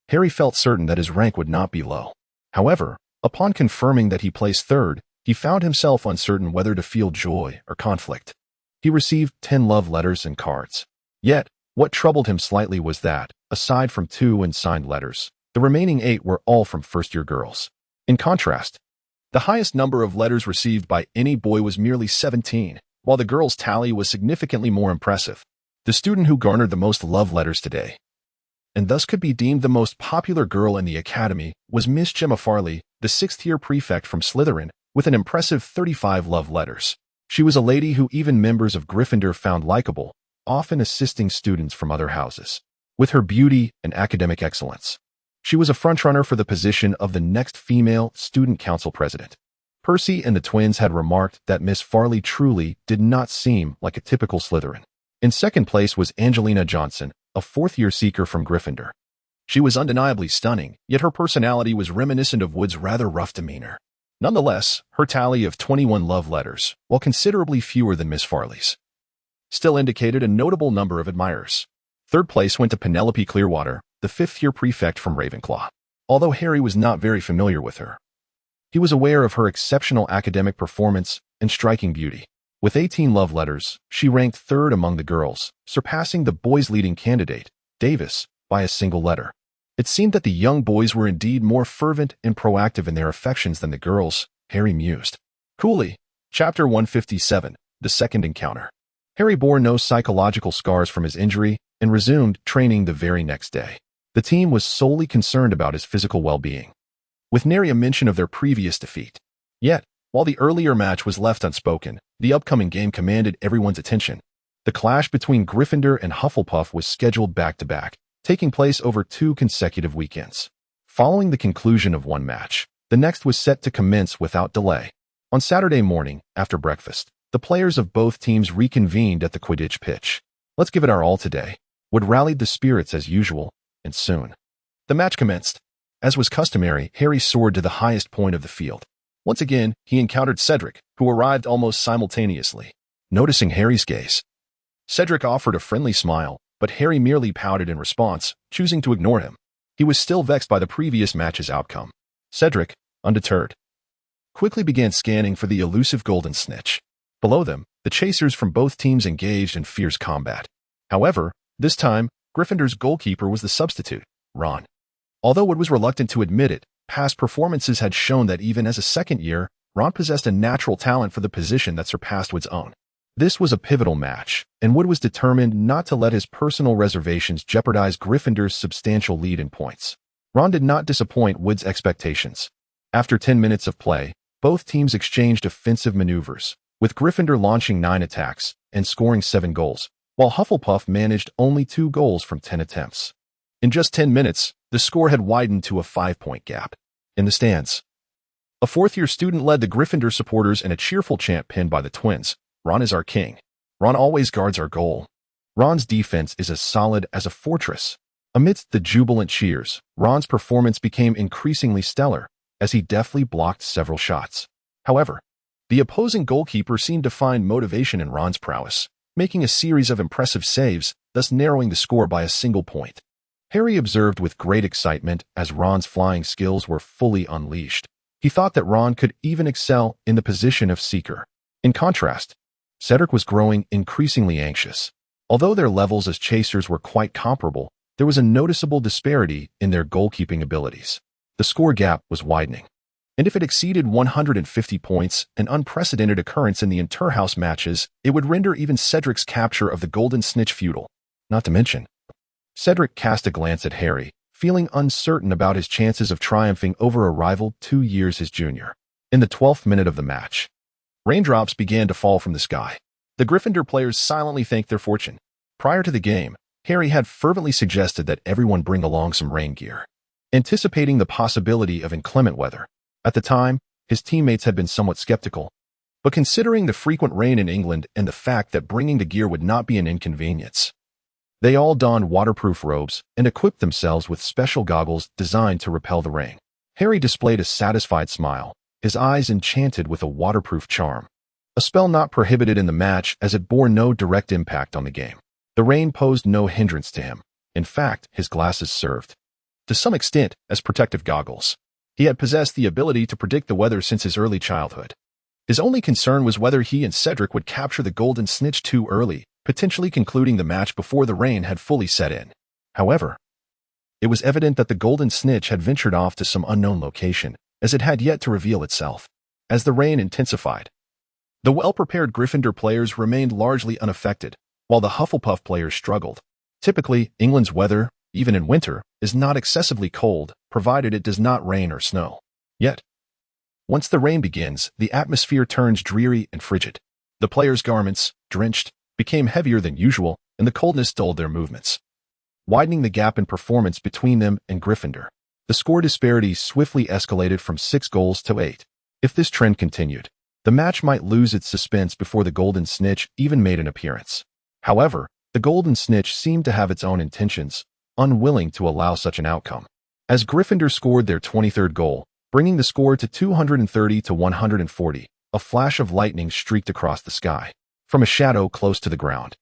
Harry felt certain that his rank would not be low. However, upon confirming that he placed 3rd, he found himself uncertain whether to feel joy or conflict. He received 10 love letters and cards. Yet, what troubled him slightly was that, aside from 2 unsigned letters, the remaining 8 were all from first-year girls. In contrast, the highest number of letters received by any boy was merely 17, while the girls' tally was significantly more impressive. The student who garnered the most love letters today, and thus could be deemed the most popular girl in the academy, was Miss Gemma Farley, the 6th-year prefect from Slytherin, with an impressive 35 love letters. She was a lady who even members of Gryffindor found likable, often assisting students from other houses. With her beauty and academic excellence, she was a frontrunner for the position of the next female student council president. Percy and the twins had remarked that Miss Farley truly did not seem like a typical Slytherin. In second place was Angelina Johnson, a 4th-year seeker from Gryffindor. She was undeniably stunning, yet her personality was reminiscent of Wood's rather rough demeanor. Nonetheless, her tally of 21 love letters, while considerably fewer than Miss Farley's, still indicated a notable number of admirers. 3rd place went to Penelope Clearwater, the 5th-year prefect from Ravenclaw. Although Harry was not very familiar with her, he was aware of her exceptional academic performance and striking beauty. With 18 love letters, she ranked 3rd among the girls, surpassing the boys' leading candidate, Davis, by a single letter. It seemed that the young boys were indeed more fervent and proactive in their affections than the girls, Harry mused. Coolly, Chapter 157, The Second Encounter. Harry bore no psychological scars from his injury and resumed training the very next day. The team was solely concerned about his physical well-being, with nary a mention of their previous defeat. Yet, while the earlier match was left unspoken, the upcoming game commanded everyone's attention. The clash between Gryffindor and Hufflepuff was scheduled back-to-back, taking place over 2 consecutive weekends. Following the conclusion of one match, the next was set to commence without delay. On Saturday morning, after breakfast, the players of both teams reconvened at the Quidditch pitch. Let's give it our all today. Wood rallied the spirits as usual, and soon the match commenced. As was customary, Harry soared to the highest point of the field. Once again, he encountered Cedric, who arrived almost simultaneously. Noticing Harry's gaze, Cedric offered a friendly smile, but Harry merely pouted in response, choosing to ignore him. He was still vexed by the previous match's outcome. Cedric, undeterred, quickly began scanning for the elusive golden snitch. Below them, the chasers from both teams engaged in fierce combat. However, this time, Gryffindor's goalkeeper was the substitute, Ron. Although Wood was reluctant to admit it, past performances had shown that even as a second year, Ron possessed a natural talent for the position that surpassed Wood's own. This was a pivotal match, and Wood was determined not to let his personal reservations jeopardize Gryffindor's substantial lead in points. Ron did not disappoint Wood's expectations. After 10 minutes of play, both teams exchanged offensive maneuvers, with Gryffindor launching 9 attacks and scoring 7 goals, while Hufflepuff managed only 2 goals from 10 attempts. In just 10 minutes, the score had widened to a 5-point gap. In the stands, a fourth-year student led the Gryffindor supporters in a cheerful chant penned by the twins. Ron is our king. Ron always guards our goal. Ron's defense is as solid as a fortress. Amidst the jubilant cheers, Ron's performance became increasingly stellar as he deftly blocked several shots. However, the opposing goalkeeper seemed to find motivation in Ron's prowess, making a series of impressive saves, thus narrowing the score by a single point. Harry observed with great excitement as Ron's flying skills were fully unleashed. He thought that Ron could even excel in the position of seeker. In contrast, Cedric was growing increasingly anxious. Although their levels as chasers were quite comparable, there was a noticeable disparity in their goalkeeping abilities. The score gap was widening, and if it exceeded 150 points, an unprecedented occurrence in the interhouse matches, it would render even Cedric's capture of the golden snitch futile. Not to mention, Cedric cast a glance at Harry, feeling uncertain about his chances of triumphing over a rival 2 years his junior. In the 12th minute of the match, raindrops began to fall from the sky. The Gryffindor players silently thanked their fortune. Prior to the game, Harry had fervently suggested that everyone bring along some rain gear, anticipating the possibility of inclement weather. At the time, his teammates had been somewhat skeptical, but considering the frequent rain in England and the fact that bringing the gear would not be an inconvenience, they all donned waterproof robes and equipped themselves with special goggles designed to repel the rain. Harry displayed a satisfied smile, his eyes enchanted with a waterproof charm, a spell not prohibited in the match as it bore no direct impact on the game. The rain posed no hindrance to him. In fact, his glasses served, to some extent, as protective goggles. He had possessed the ability to predict the weather since his early childhood. His only concern was whether he and Cedric would capture the golden snitch too early, potentially concluding the match before the rain had fully set in. However, it was evident that the golden snitch had ventured off to some unknown location, as it had yet to reveal itself. As the rain intensified, the well-prepared Gryffindor players remained largely unaffected, while the Hufflepuff players struggled. Typically, England's weather, even in winter, is not excessively cold, provided it does not rain or snow. Yet, once the rain begins, the atmosphere turns dreary and frigid. The players' garments, drenched, became heavier than usual, and the coldness dulled their movements, widening the gap in performance between them and Gryffindor. The score disparity swiftly escalated from 6 goals to 8. If this trend continued, the match might lose its suspense before the golden snitch even made an appearance. However, the golden snitch seemed to have its own intentions, unwilling to allow such an outcome. As Gryffindor scored their 23rd goal, bringing the score to 230 to 140, a flash of lightning streaked across the sky. From a shadow close to the ground,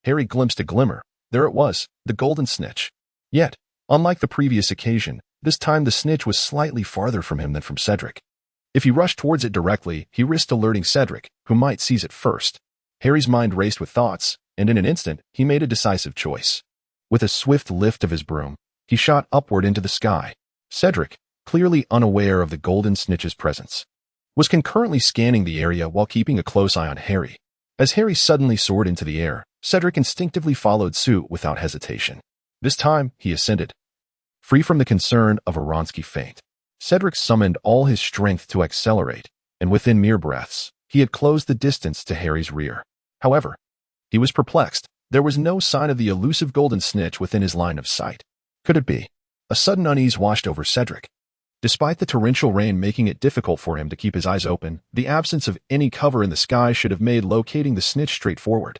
Harry glimpsed a glimmer. There it was, the golden snitch. Yet, unlike the previous occasion, this time the snitch was slightly farther from him than from Cedric. If he rushed towards it directly, he risked alerting Cedric, who might seize it first. Harry's mind raced with thoughts, and in an instant, he made a decisive choice. With a swift lift of his broom, he shot upward into the sky. Cedric, clearly unaware of the golden snitch's presence, was concurrently scanning the area while keeping a close eye on Harry. As Harry suddenly soared into the air, Cedric instinctively followed suit without hesitation. This time, he ascended, free from the concern of a Wronski feint. Cedric summoned all his strength to accelerate, and within mere breaths, he had closed the distance to Harry's rear. However, he was perplexed. There was no sign of the elusive golden snitch within his line of sight. Could it be? A sudden unease washed over Cedric. Despite the torrential rain making it difficult for him to keep his eyes open, the absence of any cover in the sky should have made locating the snitch straightforward.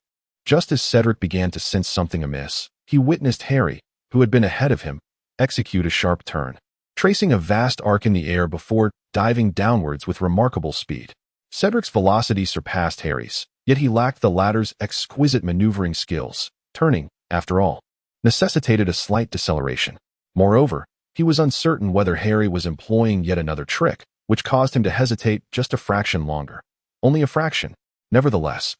Just as Cedric began to sense something amiss, he witnessed Harry, who had been ahead of him, execute a sharp turn, tracing a vast arc in the air before diving downwards with remarkable speed. Cedric's velocity surpassed Harry's, yet he lacked the latter's exquisite maneuvering skills. Turning, after all, necessitated a slight deceleration. Moreover, he was uncertain whether Harry was employing yet another trick, which caused him to hesitate just a fraction longer. Only a fraction. Nevertheless,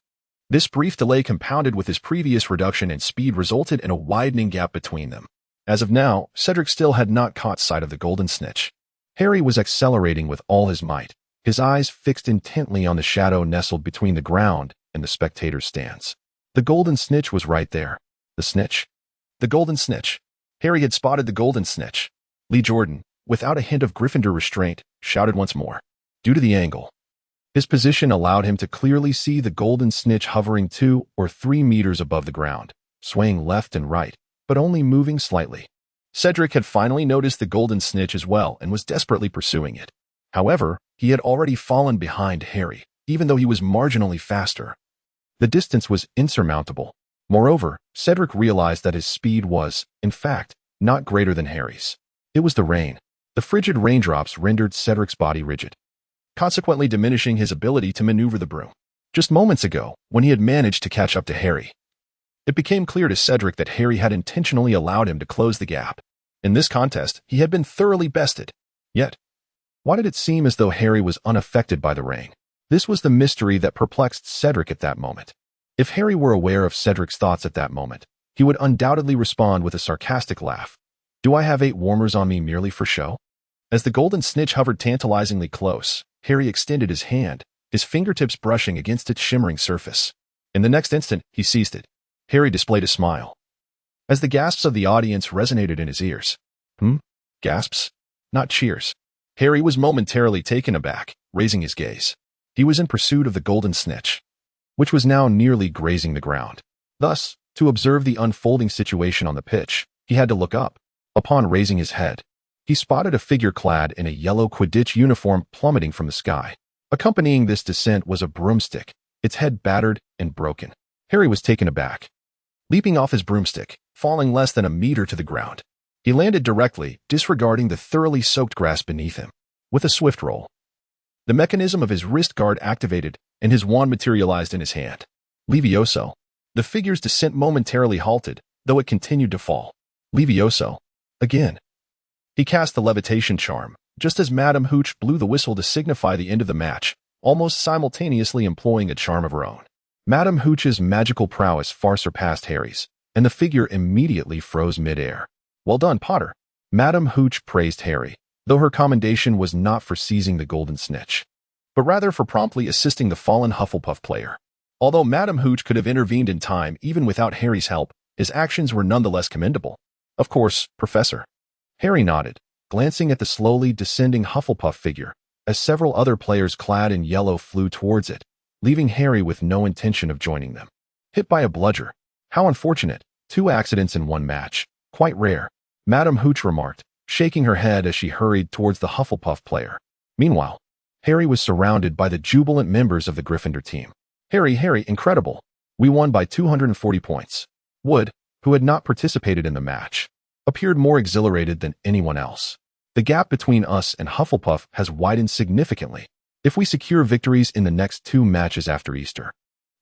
this brief delay compounded with his previous reduction in speed resulted in a widening gap between them. As of now, Cedric still had not caught sight of the golden snitch. Harry was accelerating with all his might, his eyes fixed intently on the shadow nestled between the ground and the spectators' stands. The golden snitch was right there. The snitch? The golden snitch. Harry had spotted the golden snitch. Lee Jordan, without a hint of Gryffindor restraint, shouted once more. Due to the angle, his position allowed him to clearly see the golden snitch hovering 2 or 3 meters above the ground, swaying left and right, but only moving slightly. Cedric had finally noticed the golden snitch as well and was desperately pursuing it. However, he had already fallen behind Harry, even though he was marginally faster. The distance was insurmountable. Moreover, Cedric realized that his speed was, in fact, not greater than Harry's. It was the rain. The frigid raindrops rendered Cedric's body rigid, consequently diminishing his ability to maneuver the broom. Just moments ago, when he had managed to catch up to Harry, it became clear to Cedric that Harry had intentionally allowed him to close the gap. In this contest, he had been thoroughly bested. Yet, why did it seem as though Harry was unaffected by the rain? This was the mystery that perplexed Cedric at that moment. If Harry were aware of Cedric's thoughts at that moment, he would undoubtedly respond with a sarcastic laugh. Do I have 8 warmers on me merely for show? As the golden snitch hovered tantalizingly close, Harry extended his hand, his fingertips brushing against its shimmering surface. In the next instant, he seized it. Harry displayed a smile. As the gasps of the audience resonated in his ears. Gasps? Not cheers. Harry was momentarily taken aback, raising his gaze. He was in pursuit of the golden snitch, which was now nearly grazing the ground. Thus, to observe the unfolding situation on the pitch, he had to look up. Upon raising his head, he spotted a figure clad in a yellow Quidditch uniform plummeting from the sky. Accompanying this descent was a broomstick, its head battered and broken. Harry was taken aback. Leaping off his broomstick, falling less than a meter to the ground, he landed directly, disregarding the thoroughly soaked grass beneath him. With a swift roll, the mechanism of his wrist guard activated, and his wand materialized in his hand. Levioso. The figure's descent momentarily halted, though it continued to fall. Levioso. Again. He cast the levitation charm, just as Madame Hooch blew the whistle to signify the end of the match, almost simultaneously employing a charm of her own. Madame Hooch's magical prowess far surpassed Harry's, and the figure immediately froze mid-air. Well done, Potter. Madame Hooch praised Harry, though her commendation was not for seizing the golden snitch, but rather for promptly assisting the fallen Hufflepuff player. Although Madame Hooch could have intervened in time even without Harry's help, his actions were nonetheless commendable. Of course, Professor. Harry nodded, glancing at the slowly descending Hufflepuff figure, as several other players clad in yellow flew towards it, leaving Harry with no intention of joining them. Hit by a bludger. How unfortunate. 2 accidents in one match. Quite rare, Madame Hooch remarked, shaking her head as she hurried towards the Hufflepuff player. Meanwhile, Harry was surrounded by the jubilant members of the Gryffindor team. Harry, incredible. We won by 240 points. Wood, who had not participated in the match, appeared more exhilarated than anyone else. The gap between us and Hufflepuff has widened significantly. If we secure victories in the next 2 matches after Easter,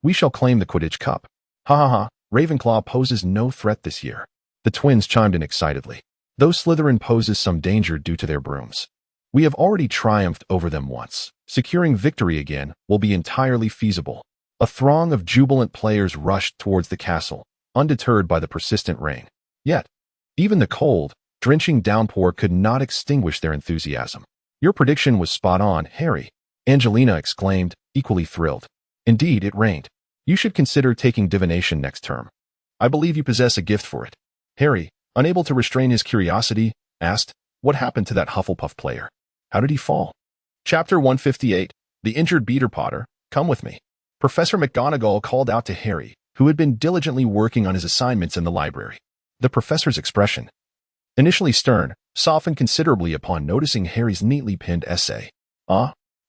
we shall claim the Quidditch Cup. Ha ha ha, Ravenclaw poses no threat this year. The twins chimed in excitedly. Though Slytherin poses some danger due to their brooms, we have already triumphed over them once. Securing victory again will be entirely feasible. A throng of jubilant players rushed towards the castle, undeterred by the persistent rain. Yet, even the cold, drenching downpour could not extinguish their enthusiasm. Your prediction was spot on, Harry, Angelina exclaimed, equally thrilled. Indeed, it rained. You should consider taking divination next term. I believe you possess a gift for it. Harry, unable to restrain his curiosity, asked, what happened to that Hufflepuff player? How did he fall? Chapter 158, The Injured Beater Potter, come with me. Professor McGonagall called out to Harry, who had been diligently working on his assignments in the library. The professor's expression, initially stern, softened considerably upon noticing Harry's neatly penned essay.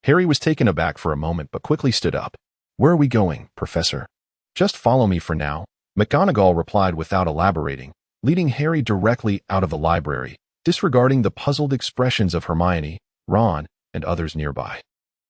Harry was taken aback for a moment but quickly stood up. Where are we going, Professor? Just follow me for now, McGonagall replied without elaborating, leading Harry directly out of the library, disregarding the puzzled expressions of Hermione, Ron, and others nearby.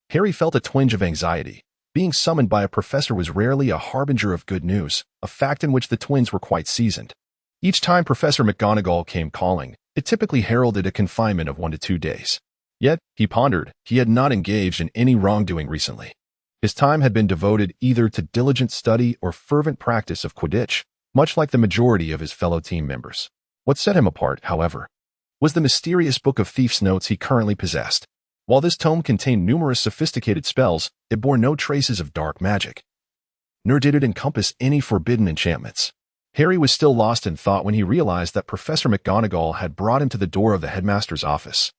Harry felt a twinge of anxiety. Being summoned by a professor was rarely a harbinger of good news, a fact in which the twins were quite seasoned. Each time Professor McGonagall came calling, it typically heralded a confinement of 1 to 2 days. Yet, he pondered, he had not engaged in any wrongdoing recently. His time had been devoted either to diligent study or fervent practice of Quidditch, much like the majority of his fellow team members. What set him apart, however, was the mysterious Book of Thieves' Notes he currently possessed. While this tome contained numerous sophisticated spells, it bore no traces of dark magic. Nor did it encompass any forbidden enchantments. Harry was still lost in thought when he realized that Professor McGonagall had brought him to the door of the headmaster's office.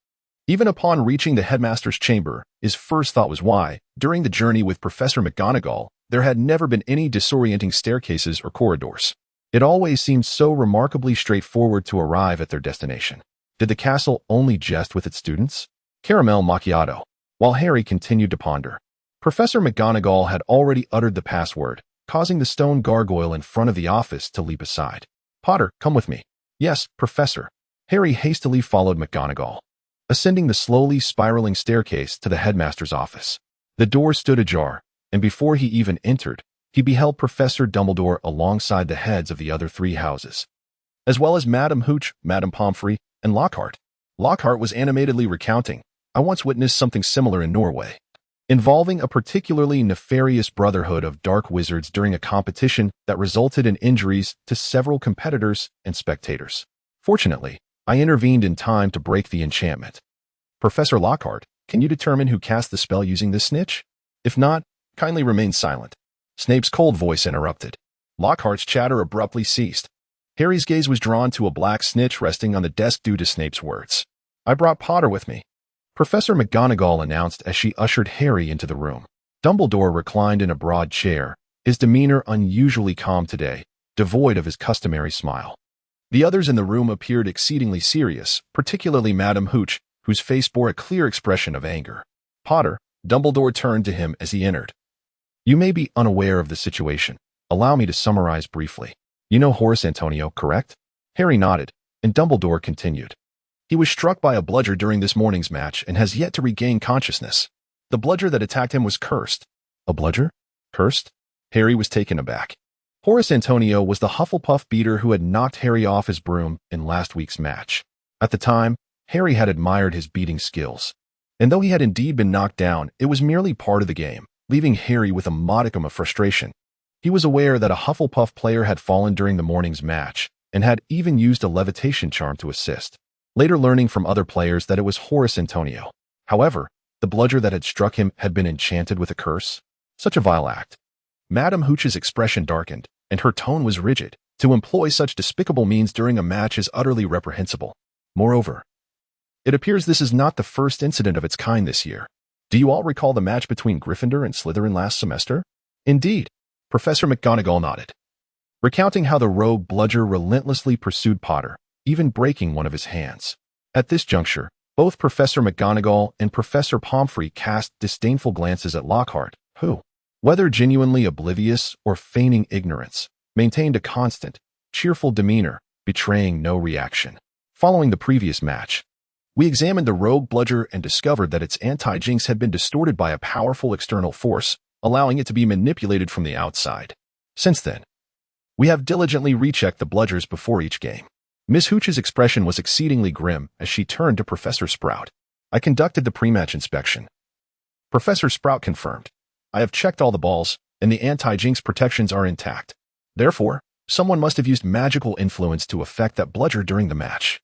Even upon reaching the headmaster's chamber, his first thought was why, during the journey with Professor McGonagall, there had never been any disorienting staircases or corridors. It always seemed so remarkably straightforward to arrive at their destination. Did the castle only jest with its students? Caramel macchiato. While Harry continued to ponder, Professor McGonagall had already uttered the password, causing the stone gargoyle in front of the office to leap aside. Potter, come with me. Yes, Professor. Harry hastily followed McGonagall, ascending the slowly spiraling staircase to the headmaster's office. The door stood ajar, and before he even entered, he beheld Professor Dumbledore alongside the heads of the other 3 houses, as well as Madame Hooch, Madame Pomfrey, and Lockhart. Lockhart was animatedly recounting, I once witnessed something similar in Norway, involving a particularly nefarious brotherhood of dark wizards during a competition that resulted in injuries to several competitors and spectators. Fortunately, I intervened in time to break the enchantment. Professor Lockhart, can you determine who cast the spell using this snitch? If not, kindly remain silent. Snape's cold voice interrupted. Lockhart's chatter abruptly ceased. Harry's gaze was drawn to a black snitch resting on the desk due to Snape's words. I brought Potter with me, Professor McGonagall announced as she ushered Harry into the room. Dumbledore reclined in a broad chair, his demeanor unusually calm today, devoid of his customary smile. The others in the room appeared exceedingly serious, particularly Madame Hooch, whose face bore a clear expression of anger. Potter, Dumbledore turned to him as he entered. You may be unaware of the situation. Allow me to summarize briefly. You know Horace Antonio, correct? Harry nodded, and Dumbledore continued. He was struck by a bludger during this morning's match and has yet to regain consciousness. The bludger that attacked him was cursed. A bludger? Cursed? Harry was taken aback. Horace Antonio was the Hufflepuff beater who had knocked Harry off his broom in last week's match. At the time, Harry had admired his beating skills. And though he had indeed been knocked down, it was merely part of the game, leaving Harry with a modicum of frustration. He was aware that a Hufflepuff player had fallen during the morning's match, and had even used a levitation charm to assist, later learning from other players that it was Horace Antonio. However, the bludger that had struck him had been enchanted with a curse. Such a vile act. Madame Hooch's expression darkened, and her tone was rigid. To employ such despicable means during a match is utterly reprehensible. Moreover, it appears this is not the first incident of its kind this year. Do you all recall the match between Gryffindor and Slytherin last semester? Indeed, Professor McGonagall nodded, recounting how the rogue bludger relentlessly pursued Potter, even breaking one of his hands. At this juncture, both Professor McGonagall and Professor Pomfrey cast disdainful glances at Lockhart, who, whether genuinely oblivious or feigning ignorance, maintained a constant, cheerful demeanor, betraying no reaction. Following the previous match, we examined the rogue bludger and discovered that its anti-jinx had been distorted by a powerful external force, allowing it to be manipulated from the outside. Since then, we have diligently rechecked the bludgers before each game. Miss Hooch's expression was exceedingly grim as she turned to Professor Sprout. I conducted the pre-match inspection. Professor Sprout confirmed. I have checked all the balls, and the anti-jinx protections are intact. Therefore, someone must have used magical influence to affect that bludger during the match.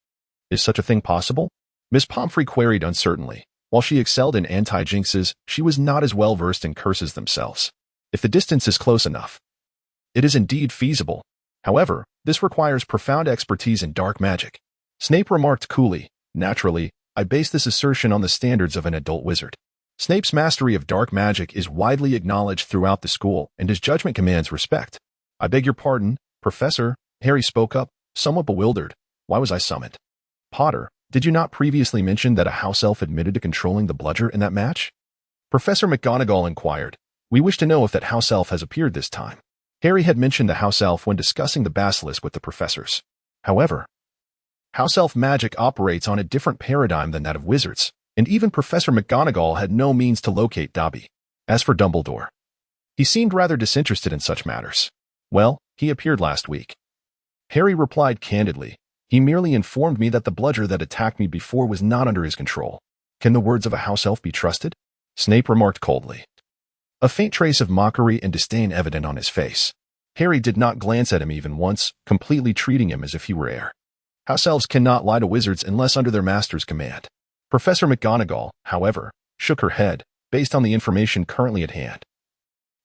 Is such a thing possible? Miss Pomfrey queried uncertainly. While she excelled in anti-jinxes, she was not as well versed in curses themselves. If the distance is close enough, it is indeed feasible. However, this requires profound expertise in dark magic. Snape remarked coolly, naturally, I base this assertion on the standards of an adult wizard. Snape's mastery of dark magic is widely acknowledged throughout the school, and his judgment commands respect. I beg your pardon, Professor, Harry spoke up, somewhat bewildered. Why was I summoned? Potter, did you not previously mention that a house elf admitted to controlling the bludger in that match? Professor McGonagall inquired. We wish to know if that house elf has appeared this time. Harry had mentioned the house elf when discussing the basilisk with the professors. However, house elf magic operates on a different paradigm than that of wizards, and even Professor McGonagall had no means to locate Dobby. As for Dumbledore, he seemed rather disinterested in such matters. Well, he appeared last week. Harry replied candidly. He merely informed me that the bludger that attacked me before was not under his control. Can the words of a house elf be trusted? Snape remarked coldly, a faint trace of mockery and disdain evident on his face. Harry did not glance at him even once, completely treating him as if he were air. House elves cannot lie to wizards unless under their master's command. Professor McGonagall, however, shook her head, based on the information currently at hand.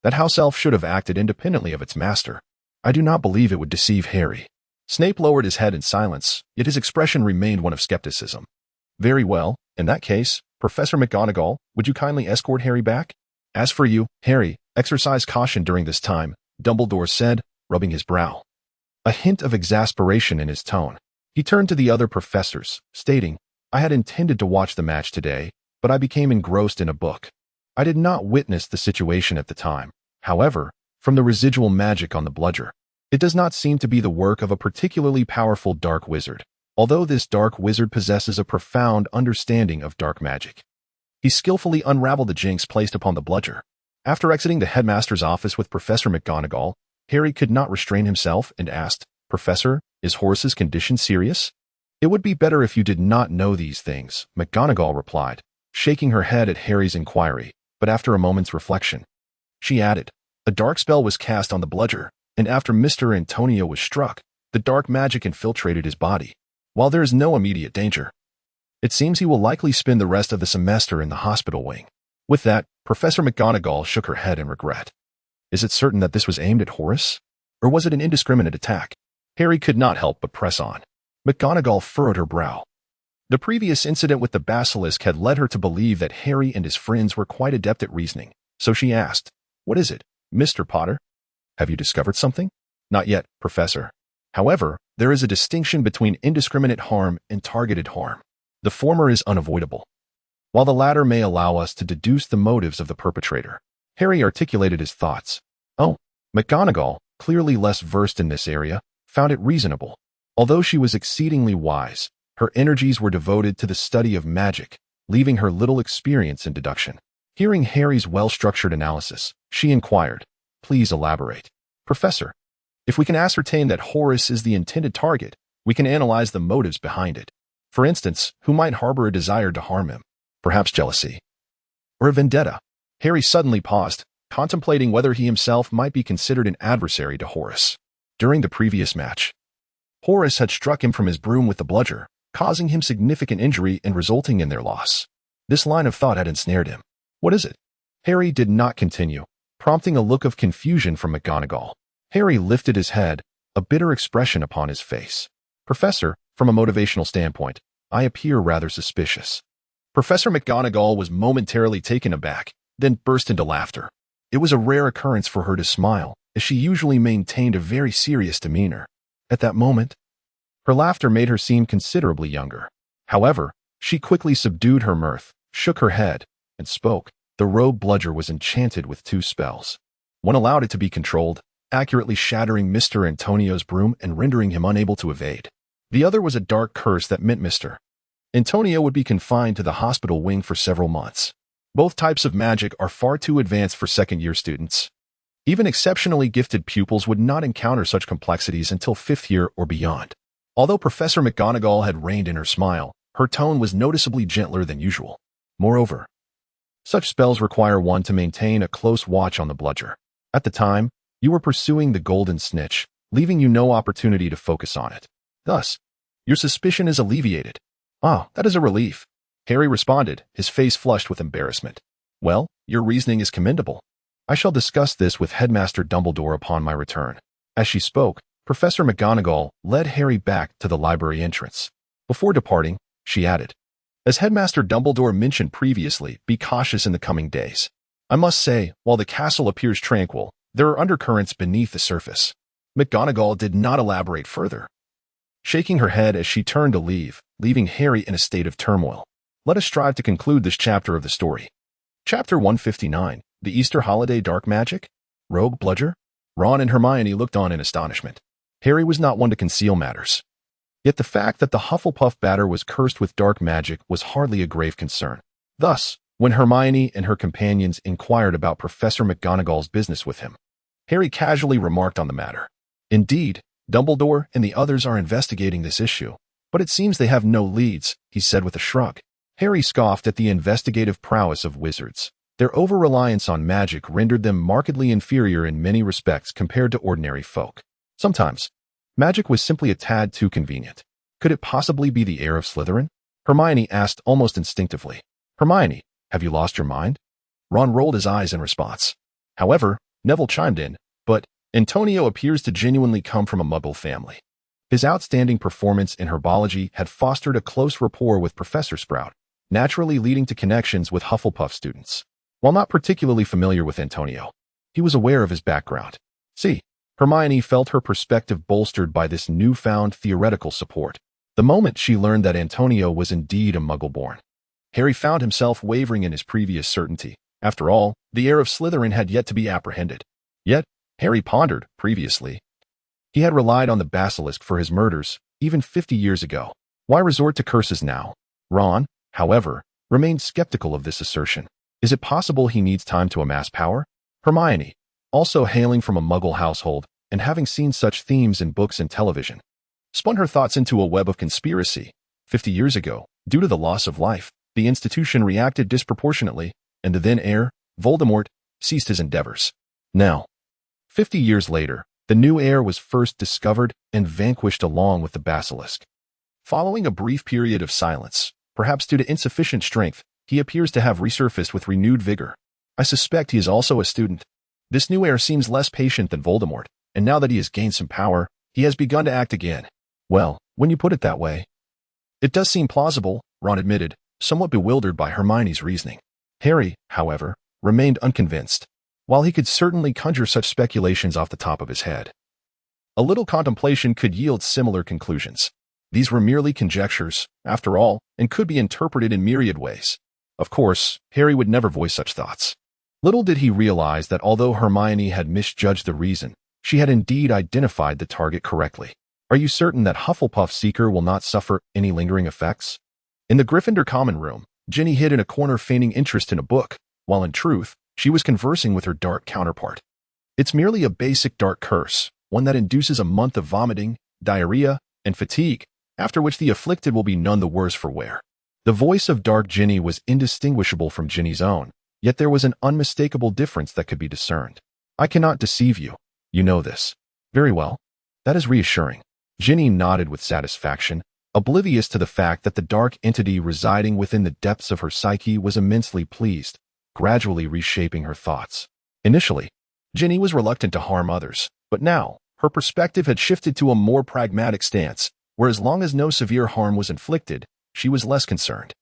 That house elf should have acted independently of its master. I do not believe it would deceive Harry. Snape lowered his head in silence, yet his expression remained one of skepticism. Very well, in that case, Professor McGonagall, would you kindly escort Harry back? As for you, Harry, exercise caution during this time, Dumbledore said, rubbing his brow. A hint of exasperation in his tone. He turned to the other professors, stating, I had intended to watch the match today, but I became engrossed in a book. I did not witness the situation at the time. However, from the residual magic on the bludger, it does not seem to be the work of a particularly powerful dark wizard, although this dark wizard possesses a profound understanding of dark magic. He skillfully unraveled the jinx placed upon the bludger. After exiting the headmaster's office with Professor McGonagall, Harry could not restrain himself and asked, Professor, is Horace's condition serious? It would be better if you did not know these things, McGonagall replied, shaking her head at Harry's inquiry, but after a moment's reflection, she added, a dark spell was cast on the bludger, and after Mr. Antonio was struck, the dark magic infiltrated his body. While there is no immediate danger, it seems he will likely spend the rest of the semester in the hospital wing. With that, Professor McGonagall shook her head in regret. Is it certain that this was aimed at Horace? Or was it an indiscriminate attack? Harry could not help but press on. McGonagall furrowed her brow. The previous incident with the basilisk had led her to believe that Harry and his friends were quite adept at reasoning, so she asked, What is it, Mr. Potter? Have you discovered something? Not yet, Professor. However, there is a distinction between indiscriminate harm and targeted harm. The former is unavoidable, while the latter may allow us to deduce the motives of the perpetrator. Harry articulated his thoughts. Oh, McGonagall, clearly less versed in this area, found it reasonable. Although she was exceedingly wise, her energies were devoted to the study of magic, leaving her little experience in deduction. Hearing Harry's well-structured analysis, she inquired, Please elaborate. Professor, if we can ascertain that Horace is the intended target, we can analyze the motives behind it. For instance, who might harbor a desire to harm him? Perhaps jealousy. Or a vendetta. Harry suddenly paused, contemplating whether he himself might be considered an adversary to Horace. During the previous match, Horace had struck him from his broom with the bludger, causing him significant injury and resulting in their loss. This line of thought had ensnared him. What is it? Harry did not continue, prompting a look of confusion from McGonagall. Harry lifted his head, a bitter expression upon his face. Professor, from a motivational standpoint, I appear rather suspicious. Professor McGonagall was momentarily taken aback, then burst into laughter. It was a rare occurrence for her to smile, as she usually maintained a very serious demeanor. At that moment, her laughter made her seem considerably younger. However, she quickly subdued her mirth, shook her head, and spoke. The rogue bludger was enchanted with 2 spells. One allowed it to be controlled, accurately shattering Mr. Antonio's broom and rendering him unable to evade. The other was a dark curse that meant Mr. Antonio would be confined to the hospital wing for several months. Both types of magic are far too advanced for second-year students. Even exceptionally gifted pupils would not encounter such complexities until 5th year or beyond. Although Professor McGonagall had reined in her smile, her tone was noticeably gentler than usual. Moreover, such spells require one to maintain a close watch on the bludger. At the time, you were pursuing the golden snitch, leaving you no opportunity to focus on it. Thus, your suspicion is alleviated. Ah, that is a relief. Harry responded, his face flushed with embarrassment. Well, your reasoning is commendable. I shall discuss this with Headmaster Dumbledore upon my return. As she spoke, Professor McGonagall led Harry back to the library entrance. Before departing, she added, As Headmaster Dumbledore mentioned previously, be cautious in the coming days. I must say, while the castle appears tranquil, there are undercurrents beneath the surface. McGonagall did not elaborate further, shaking her head as she turned to leave, leaving Harry in a state of turmoil. Let us strive to conclude this chapter of the story. Chapter 159, The Easter Holiday Dark Magic? Rogue Bludger? Ron and Hermione looked on in astonishment. Harry was not one to conceal matters. Yet the fact that the Hufflepuff batter was cursed with dark magic was hardly a grave concern. Thus, when Hermione and her companions inquired about Professor McGonagall's business with him, Harry casually remarked on the matter. Indeed, Dumbledore and the others are investigating this issue, but it seems they have no leads, he said with a shrug. Harry scoffed at the investigative prowess of wizards. Their over-reliance on magic rendered them markedly inferior in many respects compared to ordinary folk. Sometimes, magic was simply a tad too convenient. Could it possibly be the heir of Slytherin? Hermione asked almost instinctively. Hermione, have you lost your mind? Ron rolled his eyes in response. However, Neville chimed in, but Antonio appears to genuinely come from a Muggle family. His outstanding performance in herbology had fostered a close rapport with Professor Sprout, naturally leading to connections with Hufflepuff students. While not particularly familiar with Antonio, he was aware of his background. See, Hermione felt her perspective bolstered by this newfound theoretical support. The moment she learned that Antonio was indeed a Muggle-born, Harry found himself wavering in his previous certainty. After all, the heir of Slytherin had yet to be apprehended. Yet, Harry pondered, previously, he had relied on the basilisk for his murders, even 50 years ago. Why resort to curses now? Ron, however, remained skeptical of this assertion. Is it possible he needs time to amass power? Hermione, also hailing from a Muggle household and having seen such themes in books and television, spun her thoughts into a web of conspiracy. 50 years ago, due to the loss of life, the institution reacted disproportionately, and the then heir, Voldemort, ceased his endeavors. Now, 50 years later, the new heir was first discovered and vanquished along with the basilisk. Following a brief period of silence, perhaps due to insufficient strength, he appears to have resurfaced with renewed vigor. I suspect he is also a student. This new heir seems less patient than Voldemort, and now that he has gained some power, he has begun to act again. Well, when you put it that way, it does seem plausible, Ron admitted, somewhat bewildered by Hermione's reasoning. Harry, however, remained unconvinced. While he could certainly conjure such speculations off the top of his head, a little contemplation could yield similar conclusions. These were merely conjectures, after all, and could be interpreted in myriad ways. Of course, Harry would never voice such thoughts. Little did he realize that although Hermione had misjudged the reason, she had indeed identified the target correctly. Are you certain that Hufflepuff Seeker will not suffer any lingering effects? In the Gryffindor common room, Ginny hid in a corner feigning interest in a book, while in truth, she was conversing with her dark counterpart. It's merely a basic dark curse, one that induces a month of vomiting, diarrhea, and fatigue, after which the afflicted will be none the worse for wear. The voice of Dark Ginny was indistinguishable from Ginny's own, yet there was an unmistakable difference that could be discerned. I cannot deceive you. You know this. Very well. That is reassuring. Ginny nodded with satisfaction, oblivious to the fact that the dark entity residing within the depths of her psyche was immensely pleased, gradually reshaping her thoughts. Initially, Ginny was reluctant to harm others, but now, her perspective had shifted to a more pragmatic stance, where as long as no severe harm was inflicted, she was less concerned.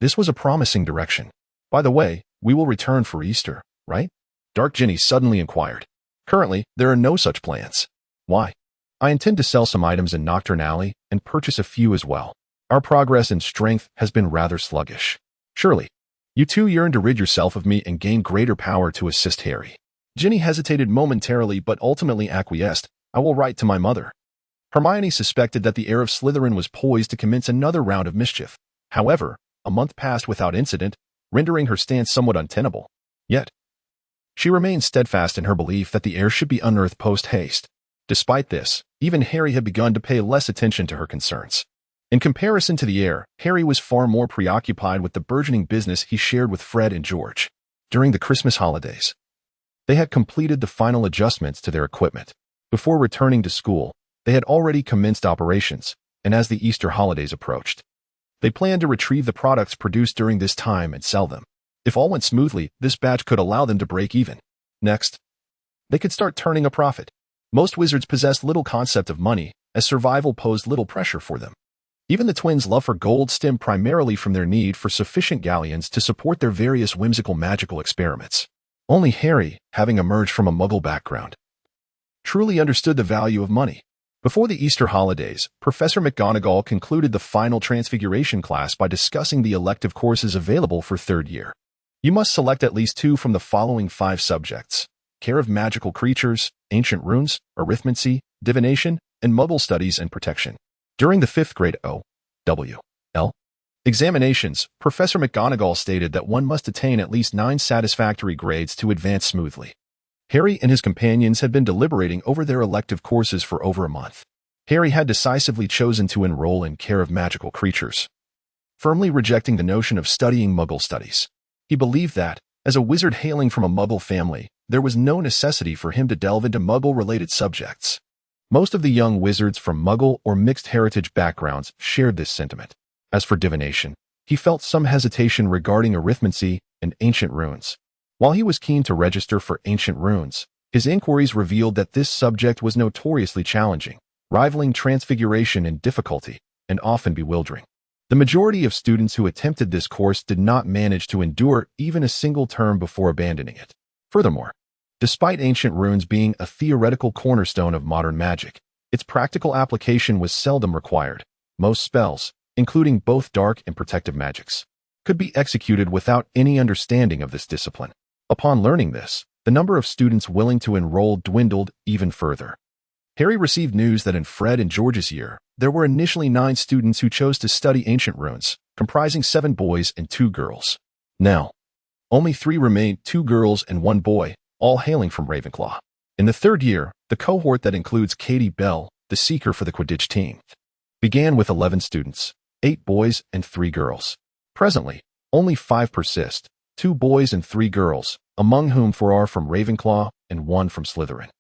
This was a promising direction. By the way, we will return for Easter, right? Dark Ginny suddenly inquired. Currently, there are no such plans. Why? I intend to sell some items in Nocturne Alley and purchase a few as well. Our progress in strength has been rather sluggish. Surely, you too yearn to rid yourself of me and gain greater power to assist Harry. Ginny hesitated momentarily but ultimately acquiesced. I will write to my mother. Hermione suspected that the heir of Slytherin was poised to commence another round of mischief. However, a month passed without incident, rendering her stance somewhat untenable. Yet, she remained steadfast in her belief that the heir should be unearthed post-haste. Despite this, even Harry had begun to pay less attention to her concerns. In comparison to the heir, Harry was far more preoccupied with the burgeoning business he shared with Fred and George. During the Christmas holidays, they had completed the final adjustments to their equipment. Before returning to school, they had already commenced operations, and as the Easter holidays approached, they planned to retrieve the products produced during this time and sell them. If all went smoothly, this batch could allow them to break even. Next, they could start turning a profit. Most wizards possessed little concept of money, as survival posed little pressure for them. Even the twins' love for gold stemmed primarily from their need for sufficient galleons to support their various whimsical magical experiments. Only Harry, having emerged from a Muggle background, truly understood the value of money. Before the Easter holidays, Professor McGonagall concluded the final Transfiguration class by discussing the elective courses available for third year. You must select at least 2 from the following 5 subjects. care of magical creatures, ancient runes, arithmancy, divination, and Muggle studies and protection. During the 5th grade O.W.L. examinations, Professor McGonagall stated that one must attain at least 9 satisfactory grades to advance smoothly. Harry and his companions had been deliberating over their elective courses for over a month. Harry had decisively chosen to enroll in care of magical creatures, firmly rejecting the notion of studying Muggle studies. He believed that, as a wizard hailing from a Muggle family, there was no necessity for him to delve into Muggle-related subjects. Most of the young wizards from Muggle or mixed heritage backgrounds shared this sentiment. As for divination, he felt some hesitation regarding arithmancy and ancient runes. While he was keen to register for ancient runes, his inquiries revealed that this subject was notoriously challenging, rivaling transfiguration in difficulty, and often bewildering. The majority of students who attempted this course did not manage to endure even a single term before abandoning it. Furthermore, despite ancient runes being a theoretical cornerstone of modern magic, its practical application was seldom required. Most spells, including both dark and protective magics, could be executed without any understanding of this discipline. Upon learning this, the number of students willing to enroll dwindled even further. Harry received news that in Fred and George's year, there were initially 9 students who chose to study ancient runes, comprising 7 boys and 2 girls. Now, only 3 remained, 2 girls and 1 boy, all hailing from Ravenclaw. In the 3rd year, the cohort that includes Katie Bell, the seeker for the Quidditch team, began with 11 students, 8 boys and 3 girls. Presently, only 5 persist, 2 boys and 3 girls, among whom 4 are from Ravenclaw and 1 from Slytherin.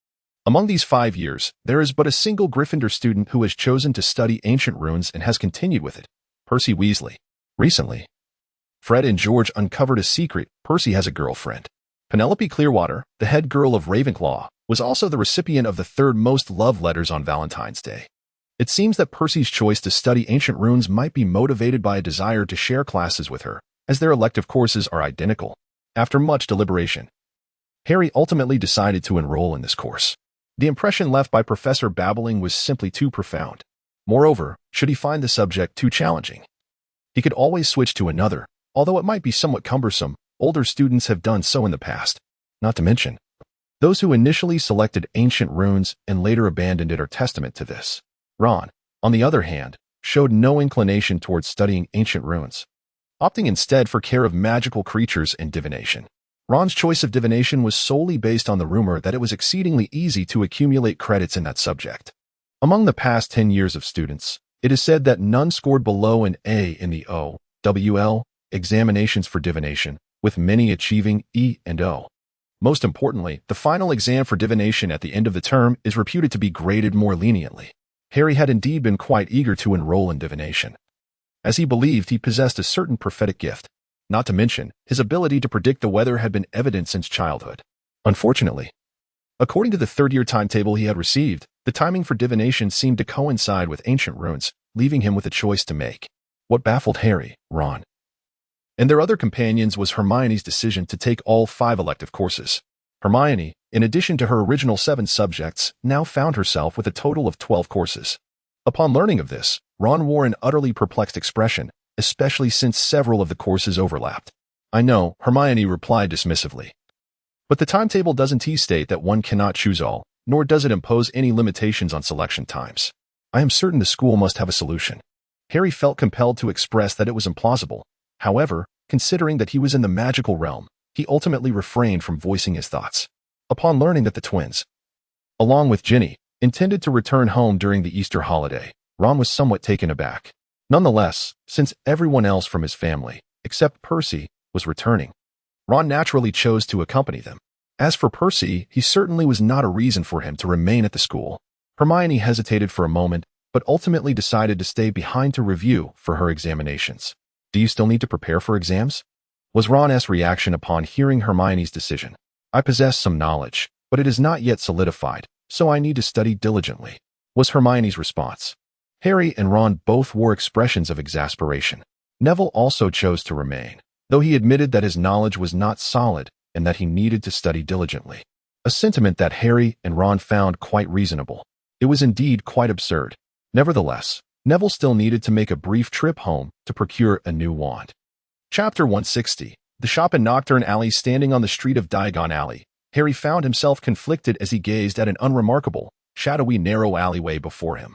Among these 5 years, there is but a single Gryffindor student who has chosen to study ancient runes and has continued with it, Percy Weasley. Recently, Fred and George uncovered a secret. Percy has a girlfriend. Penelope Clearwater, the head girl of Ravenclaw, was also the recipient of the 3rd most love letters on Valentine's Day. It seems that Percy's choice to study ancient runes might be motivated by a desire to share classes with her, as their elective courses are identical. After much deliberation, Harry ultimately decided to enroll in this course. The impression left by Professor Babbling was simply too profound. Moreover, should he find the subject too challenging, he could always switch to another, although it might be somewhat cumbersome. Older students have done so in the past. Not to mention, those who initially selected ancient runes and later abandoned it are testament to this. Ron, on the other hand, showed no inclination towards studying ancient runes, opting instead for care of magical creatures and divination. Ron's choice of divination was solely based on the rumor that it was exceedingly easy to accumulate credits in that subject. Among the past 10 years of students, it is said that none scored below an A in the O.W.L. examinations for divination, with many achieving E and O. Most importantly, the final exam for divination at the end of the term is reputed to be graded more leniently. Harry had indeed been quite eager to enroll in divination, as he believed he possessed a certain prophetic gift. Not to mention, his ability to predict the weather had been evident since childhood. Unfortunately, according to the 3rd-year timetable he had received, the timing for divination seemed to coincide with ancient runes, leaving him with a choice to make. What baffled Harry, Ron, and their other companions was Hermione's decision to take all 5 elective courses. Hermione, in addition to her original 7 subjects, now found herself with a total of 12 courses. Upon learning of this, Ron wore an utterly perplexed expression, especially since several of the courses overlapped. "I know," Hermione replied dismissively. "But the timetable doesn't state that one cannot choose all, nor does it impose any limitations on selection times. I am certain the school must have a solution." Harry felt compelled to express that it was implausible. However, considering that he was in the magical realm, he ultimately refrained from voicing his thoughts. Upon learning that the twins, along with Ginny, intended to return home during the Easter holiday, Ron was somewhat taken aback. Nonetheless, since everyone else from his family, except Percy, was returning, Ron naturally chose to accompany them. As for Percy, he certainly was not a reason for him to remain at the school. Hermione hesitated for a moment, but ultimately decided to stay behind to review for her examinations. "Do you still need to prepare for exams?" was Ron's reaction upon hearing Hermione's decision. "I possess some knowledge, but it is not yet solidified, so I need to study diligently," was Hermione's response. Harry and Ron both wore expressions of exasperation. Neville also chose to remain, though he admitted that his knowledge was not solid and that he needed to study diligently, a sentiment that Harry and Ron found quite reasonable. It was indeed quite absurd. Nevertheless, Neville still needed to make a brief trip home to procure a new wand. Chapter 160. The shop in Nocturne Alley. Standing on the street of Diagon Alley, Harry found himself conflicted as he gazed at an unremarkable, shadowy, narrow alleyway before him.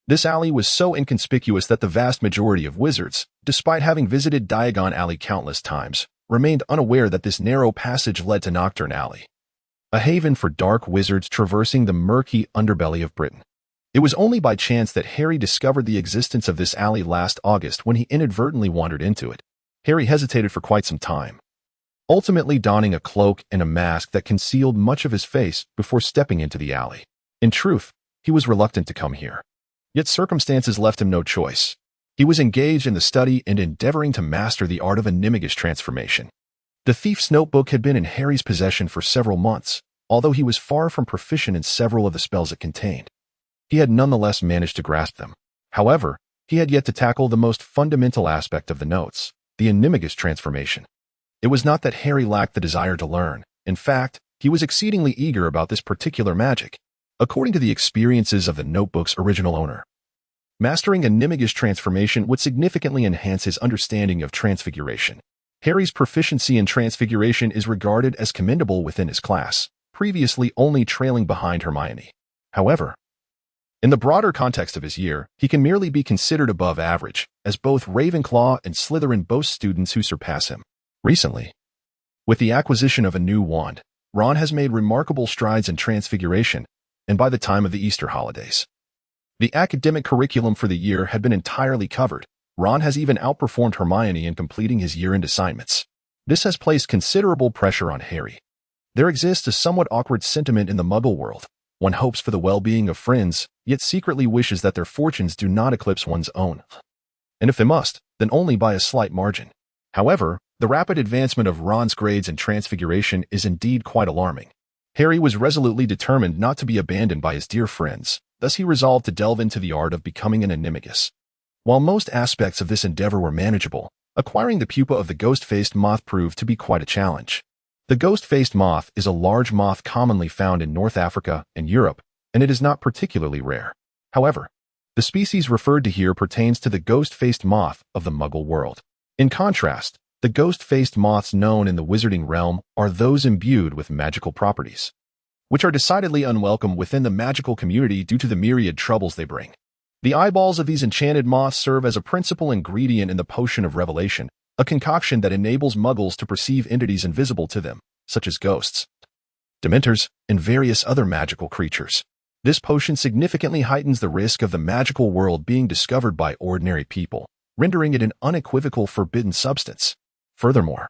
This alley was so inconspicuous that the vast majority of wizards, despite having visited Diagon Alley countless times, remained unaware that this narrow passage led to Nocturne Alley, a haven for dark wizards traversing the murky underbelly of Britain. It was only by chance that Harry discovered the existence of this alley last August when he inadvertently wandered into it. Harry hesitated for quite some time, ultimately donning a cloak and a mask that concealed much of his face before stepping into the alley. In truth, he was reluctant to come here. Yet circumstances left him no choice. He was engaged in the study and endeavoring to master the art of animagus transformation. The thief's notebook had been in Harry's possession for several months, although he was far from proficient in several of the spells it contained. He had nonetheless managed to grasp them. However, he had yet to tackle the most fundamental aspect of the notes, the animagus transformation. It was not that Harry lacked the desire to learn. In fact, he was exceedingly eager about this particular magic, according to the experiences of the notebook's original owner. Mastering animagus transformation would significantly enhance his understanding of transfiguration. Harry's proficiency in transfiguration is regarded as commendable within his class, previously only trailing behind Hermione. However, in the broader context of his year, he can merely be considered above average, as both Ravenclaw and Slytherin boast students who surpass him. Recently, with the acquisition of a new wand, Ron has made remarkable strides in transfiguration, and by the time of the Easter holidays, the academic curriculum for the year had been entirely covered. Ron has even outperformed Hermione in completing his year-end assignments. This has placed considerable pressure on Harry. There exists a somewhat awkward sentiment in the Muggle world. One hopes for the well-being of friends, yet secretly wishes that their fortunes do not eclipse one's own. And if they must, then only by a slight margin. However, the rapid advancement of Ron's grades in transfiguration is indeed quite alarming. Harry was resolutely determined not to be abandoned by his dear friends, thus he resolved to delve into the art of becoming an animagus. While most aspects of this endeavor were manageable, acquiring the pupa of the ghost-faced moth proved to be quite a challenge. The ghost-faced moth is a large moth commonly found in North Africa and Europe, and it is not particularly rare. However, the species referred to here pertains to the ghost-faced moth of the Muggle world. In contrast, the ghost-faced moths known in the wizarding realm are those imbued with magical properties, which are decidedly unwelcome within the magical community due to the myriad troubles they bring. The eyeballs of these enchanted moths serve as a principal ingredient in the Potion of Revelation, a concoction that enables Muggles to perceive entities invisible to them, such as ghosts, dementors, and various other magical creatures. This potion significantly heightens the risk of the magical world being discovered by ordinary people, rendering it an unequivocal forbidden substance. Furthermore,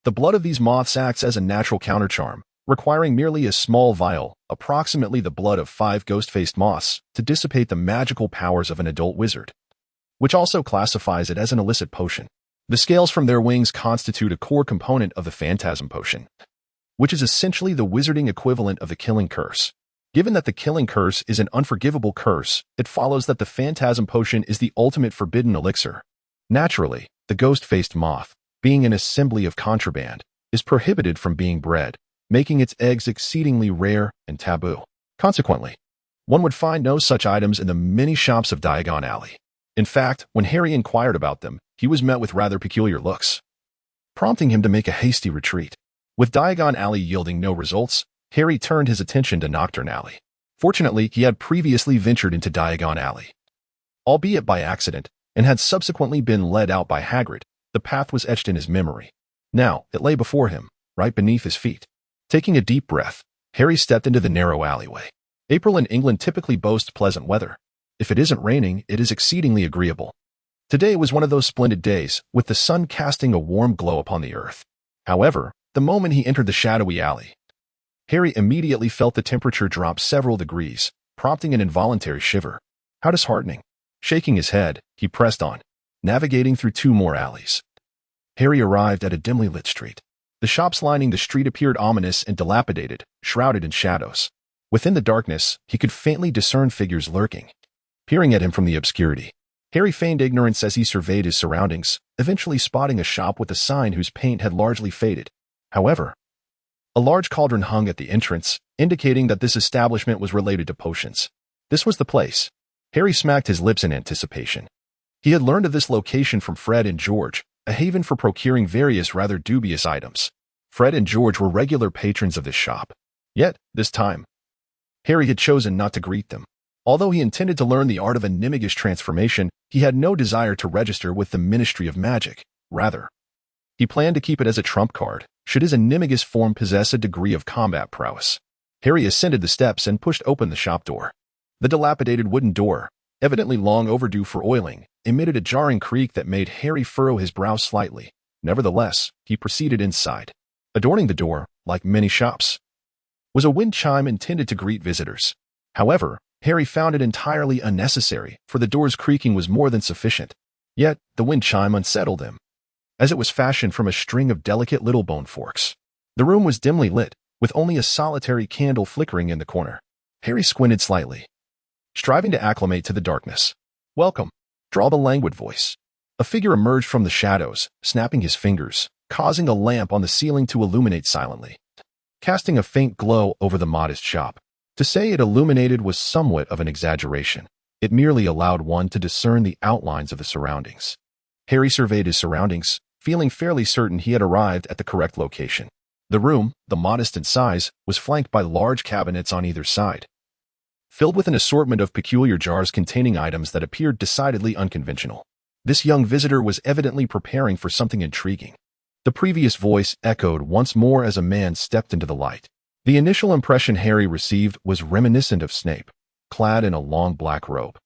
the blood of these moths acts as a natural countercharm, requiring merely a small vial, approximately the blood of 5 ghost-faced moths, to dissipate the magical powers of an adult wizard, which also classifies it as an illicit potion. The scales from their wings constitute a core component of the Phantasm Potion, which is essentially the wizarding equivalent of the Killing Curse. Given that the Killing Curse is an unforgivable curse, it follows that the Phantasm Potion is the ultimate forbidden elixir. Naturally, the ghost-faced moth, being an assembly of contraband, is prohibited from being bred, making its eggs exceedingly rare and taboo. Consequently, one would find no such items in the many shops of Diagon Alley. In fact, when Harry inquired about them, he was met with rather peculiar looks, prompting him to make a hasty retreat. With Diagon Alley yielding no results, Harry turned his attention to Nocturne Alley. Fortunately, he had previously ventured into Diagon Alley, albeit by accident, and had subsequently been led out by Hagrid. The path was etched in his memory. Now, it lay before him, right beneath his feet. Taking a deep breath, Harry stepped into the narrow alleyway. April in England typically boasts pleasant weather. If it isn't raining, it is exceedingly agreeable. Today was one of those splendid days, with the sun casting a warm glow upon the earth. However, the moment he entered the shadowy alley, Harry immediately felt the temperature drop several degrees, prompting an involuntary shiver. How disheartening. Shaking his head, he pressed on, navigating through 2 more alleys. Harry arrived at a dimly lit street. The shops lining the street appeared ominous and dilapidated, shrouded in shadows. Within the darkness, he could faintly discern figures lurking, peering at him from the obscurity. Harry feigned ignorance as he surveyed his surroundings, eventually spotting a shop with a sign whose paint had largely faded. However, a large cauldron hung at the entrance, indicating that this establishment was related to potions. This was the place. Harry smacked his lips in anticipation. He had learned of this location from Fred and George, a haven for procuring various rather dubious items. Fred and George were regular patrons of this shop. Yet, this time, Harry had chosen not to greet them. Although he intended to learn the art of animagus transformation, he had no desire to register with the Ministry of Magic. Rather, he planned to keep it as a trump card, should his animagus form possess a degree of combat prowess. Harry ascended the steps and pushed open the shop door. The dilapidated wooden door, evidently long overdue for oiling, emitted a jarring creak that made Harry furrow his brow slightly. Nevertheless, he proceeded inside. Adorning the door, like many shops, was a wind chime intended to greet visitors. However, Harry found it entirely unnecessary, for the door's creaking was more than sufficient. Yet, the wind chime unsettled him, as it was fashioned from a string of delicate little bone forks. The room was dimly lit, with only a solitary candle flickering in the corner. Harry squinted slightly, striving to acclimate to the darkness. "Welcome," drawled a languid voice. A figure emerged from the shadows, snapping his fingers, causing a lamp on the ceiling to illuminate silently, casting a faint glow over the modest shop. To say it illuminated was somewhat of an exaggeration. It merely allowed one to discern the outlines of the surroundings. Harry surveyed his surroundings, feeling fairly certain he had arrived at the correct location. The room, though modest in size, was flanked by large cabinets on either side, filled with an assortment of peculiar jars containing items that appeared decidedly unconventional. This young visitor was evidently preparing for something intriguing. The previous voice echoed once more as a man stepped into the light. The initial impression Harry received was reminiscent of Snape, clad in a long black robe.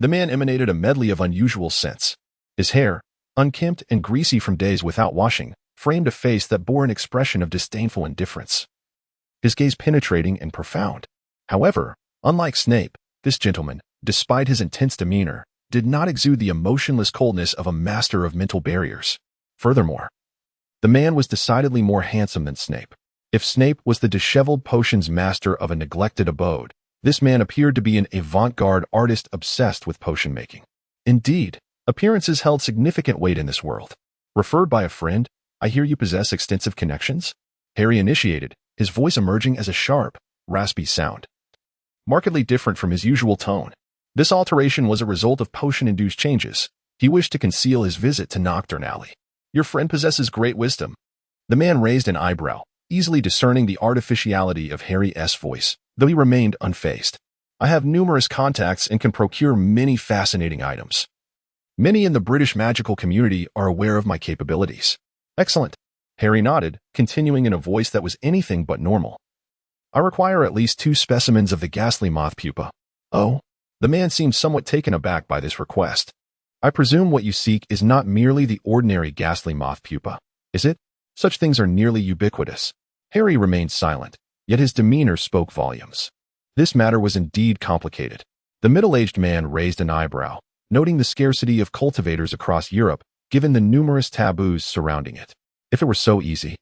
The man emanated a medley of unusual scents. His hair, unkempt and greasy from days without washing, framed a face that bore an expression of disdainful indifference, his gaze penetrating and profound. However, unlike Snape, this gentleman, despite his intense demeanor, did not exude the emotionless coldness of a master of mental barriers. Furthermore, the man was decidedly more handsome than Snape. If Snape was the disheveled potions master of a neglected abode, this man appeared to be an avant-garde artist obsessed with potion making. Indeed, appearances held significant weight in this world. Referred by a friend, "I hear you possess extensive connections?" Harry initiated, his voice emerging as a sharp, raspy sound, markedly different from his usual tone. This alteration was a result of potion-induced changes. He wished to conceal his visit to Nocturne Alley. "Your friend possesses great wisdom." The man raised an eyebrow, easily discerning the artificiality of Harry's voice, though he remained unfazed. "I have numerous contacts and can procure many fascinating items. Many in the British magical community are aware of my capabilities." "Excellent." Harry nodded, continuing in a voice that was anything but normal. "I require at least 2 specimens of the ghastly moth pupa." "Oh?" The man seemed somewhat taken aback by this request. "I presume what you seek is not merely the ordinary ghastly moth pupa, is it? Such things are nearly ubiquitous." Harry remained silent, yet his demeanor spoke volumes. This matter was indeed complicated. The middle-aged man raised an eyebrow, noting the scarcity of cultivators across Europe, given the numerous taboos surrounding it. "If it were so easy,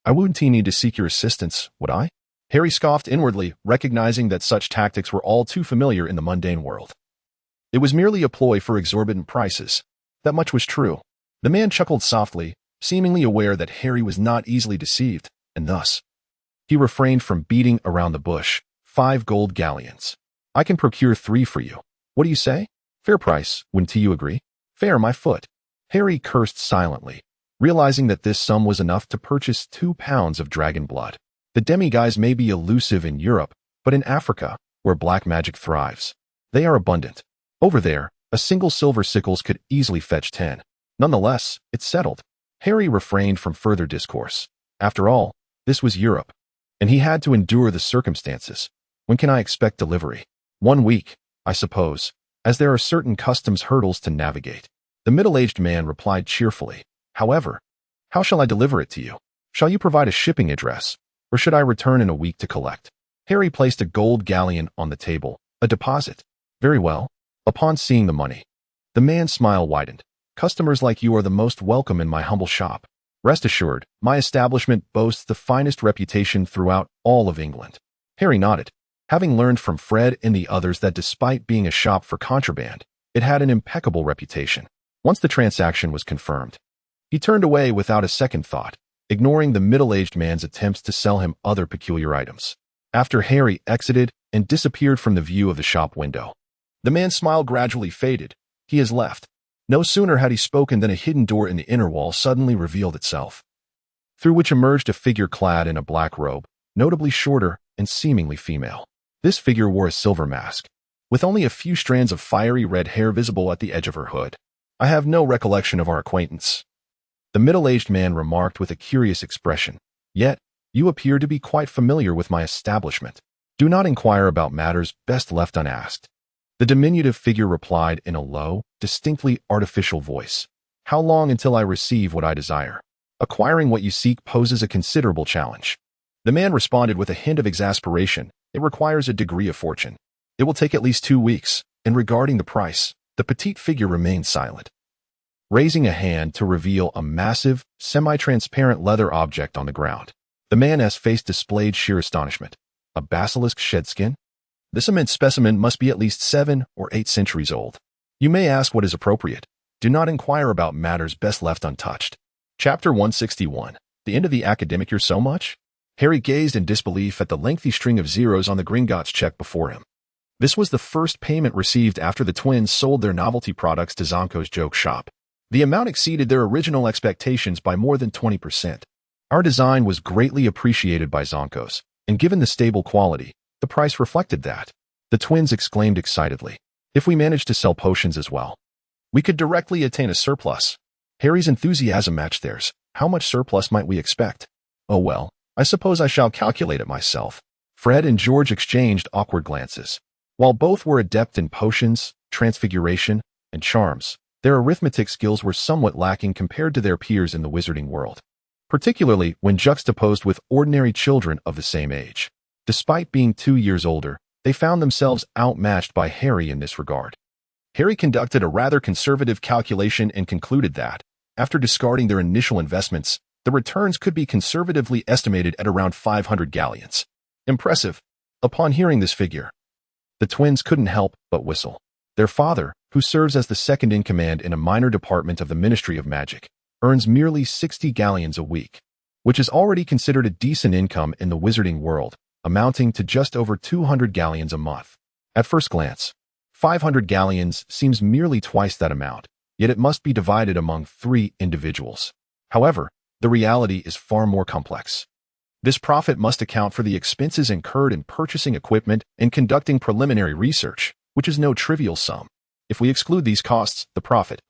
I wouldn't need to seek your assistance, would I?" Harry scoffed inwardly, recognizing that such tactics were all too familiar in the mundane world. It was merely a ploy for exorbitant prices. That much was true. The man chuckled softly, seemingly aware that Harry was not easily deceived, and thus, he refrained from beating around the bush. 5 gold galleons. I can procure 3 for you. What do you say? Fair price, wouldn't you agree? Fair, my foot. Harry cursed silently, realizing that this sum was enough to purchase 2 pounds of dragon blood. The demiguise may be elusive in Europe, but in Africa, where black magic thrives, they are abundant. Over there, a single silver sickles could easily fetch 10. Nonetheless, it's settled. Harry refrained from further discourse. After all, this was Europe, and he had to endure the circumstances. When can I expect delivery? 1 week, I suppose, as there are certain customs hurdles to navigate. The middle-aged man replied cheerfully. However, how shall I deliver it to you? Shall you provide a shipping address, or should I return in a week to collect? Harry placed a gold galleon on the table, a deposit. Very well. Upon seeing the money, the man's smile widened. Customers like you are the most welcome in my humble shop. Rest assured, my establishment boasts the finest reputation throughout all of England. Harry nodded, having learned from Fred and the others that despite being a shop for contraband, it had an impeccable reputation. Once the transaction was confirmed, he turned away without a second thought, ignoring the middle-aged man's attempts to sell him other peculiar items. After Harry exited and disappeared from the view of the shop window, the man's smile gradually faded. He has left. No sooner had he spoken than a hidden door in the inner wall suddenly revealed itself. through which emerged a figure clad in a black robe, notably shorter and seemingly female. This figure wore a silver mask, with only a few strands of fiery red hair visible at the edge of her hood. "I have no recollection of our acquaintance," the middle-aged man remarked with a curious expression. "Yet, you appear to be quite familiar with my establishment. Do not inquire about matters best left unasked." The diminutive figure replied in a low, distinctly artificial voice. "How long until I receive what I desire? Acquiring what you seek poses a considerable challenge." The man responded with a hint of exasperation. "It requires a degree of fortune. It will take at least 2 weeks, and regarding the price," the petite figure remained silent, raising a hand to reveal a massive, semi-transparent leather object on the ground. The man's face displayed sheer astonishment. A basilisk shedskin? This immense specimen must be at least 7 or 8 centuries old. You may ask what is appropriate. Do not inquire about matters best left untouched. Chapter 161. The end of the academic year so much? Harry gazed in disbelief at the lengthy string of zeros on the Gringotts check before him. This was the first payment received after the twins sold their novelty products to Zonko's joke shop. The amount exceeded their original expectations by more than 20%. Our design was greatly appreciated by Zonko's, and given the stable quality, the price reflected that. The twins exclaimed excitedly. "If we managed to sell potions as well, we could directly attain a surplus." Harry's enthusiasm matched theirs. "How much surplus might we expect?" "Oh well, I suppose I shall calculate it myself." Fred and George exchanged awkward glances. While both were adept in potions, transfiguration, and charms, their arithmetic skills were somewhat lacking compared to their peers in the wizarding world, particularly when juxtaposed with ordinary children of the same age. Despite being 2 years older, they found themselves outmatched by Harry in this regard. Harry conducted a rather conservative calculation and concluded that, after discarding their initial investments, the returns could be conservatively estimated at around 500 galleons. Impressive. Upon hearing this figure, the twins couldn't help but whistle. Their father, who serves as the second-in-command in a minor department of the Ministry of Magic, earns merely 60 galleons a week, which is already considered a decent income in the wizarding world, amounting to just over 200 galleons a month. At first glance, 500 galleons seems merely twice that amount, yet it must be divided among 3 individuals. However, the reality is far more complex. This profit must account for the expenses incurred in purchasing equipment and conducting preliminary research, which is no trivial sum. If we exclude these costs, the profit,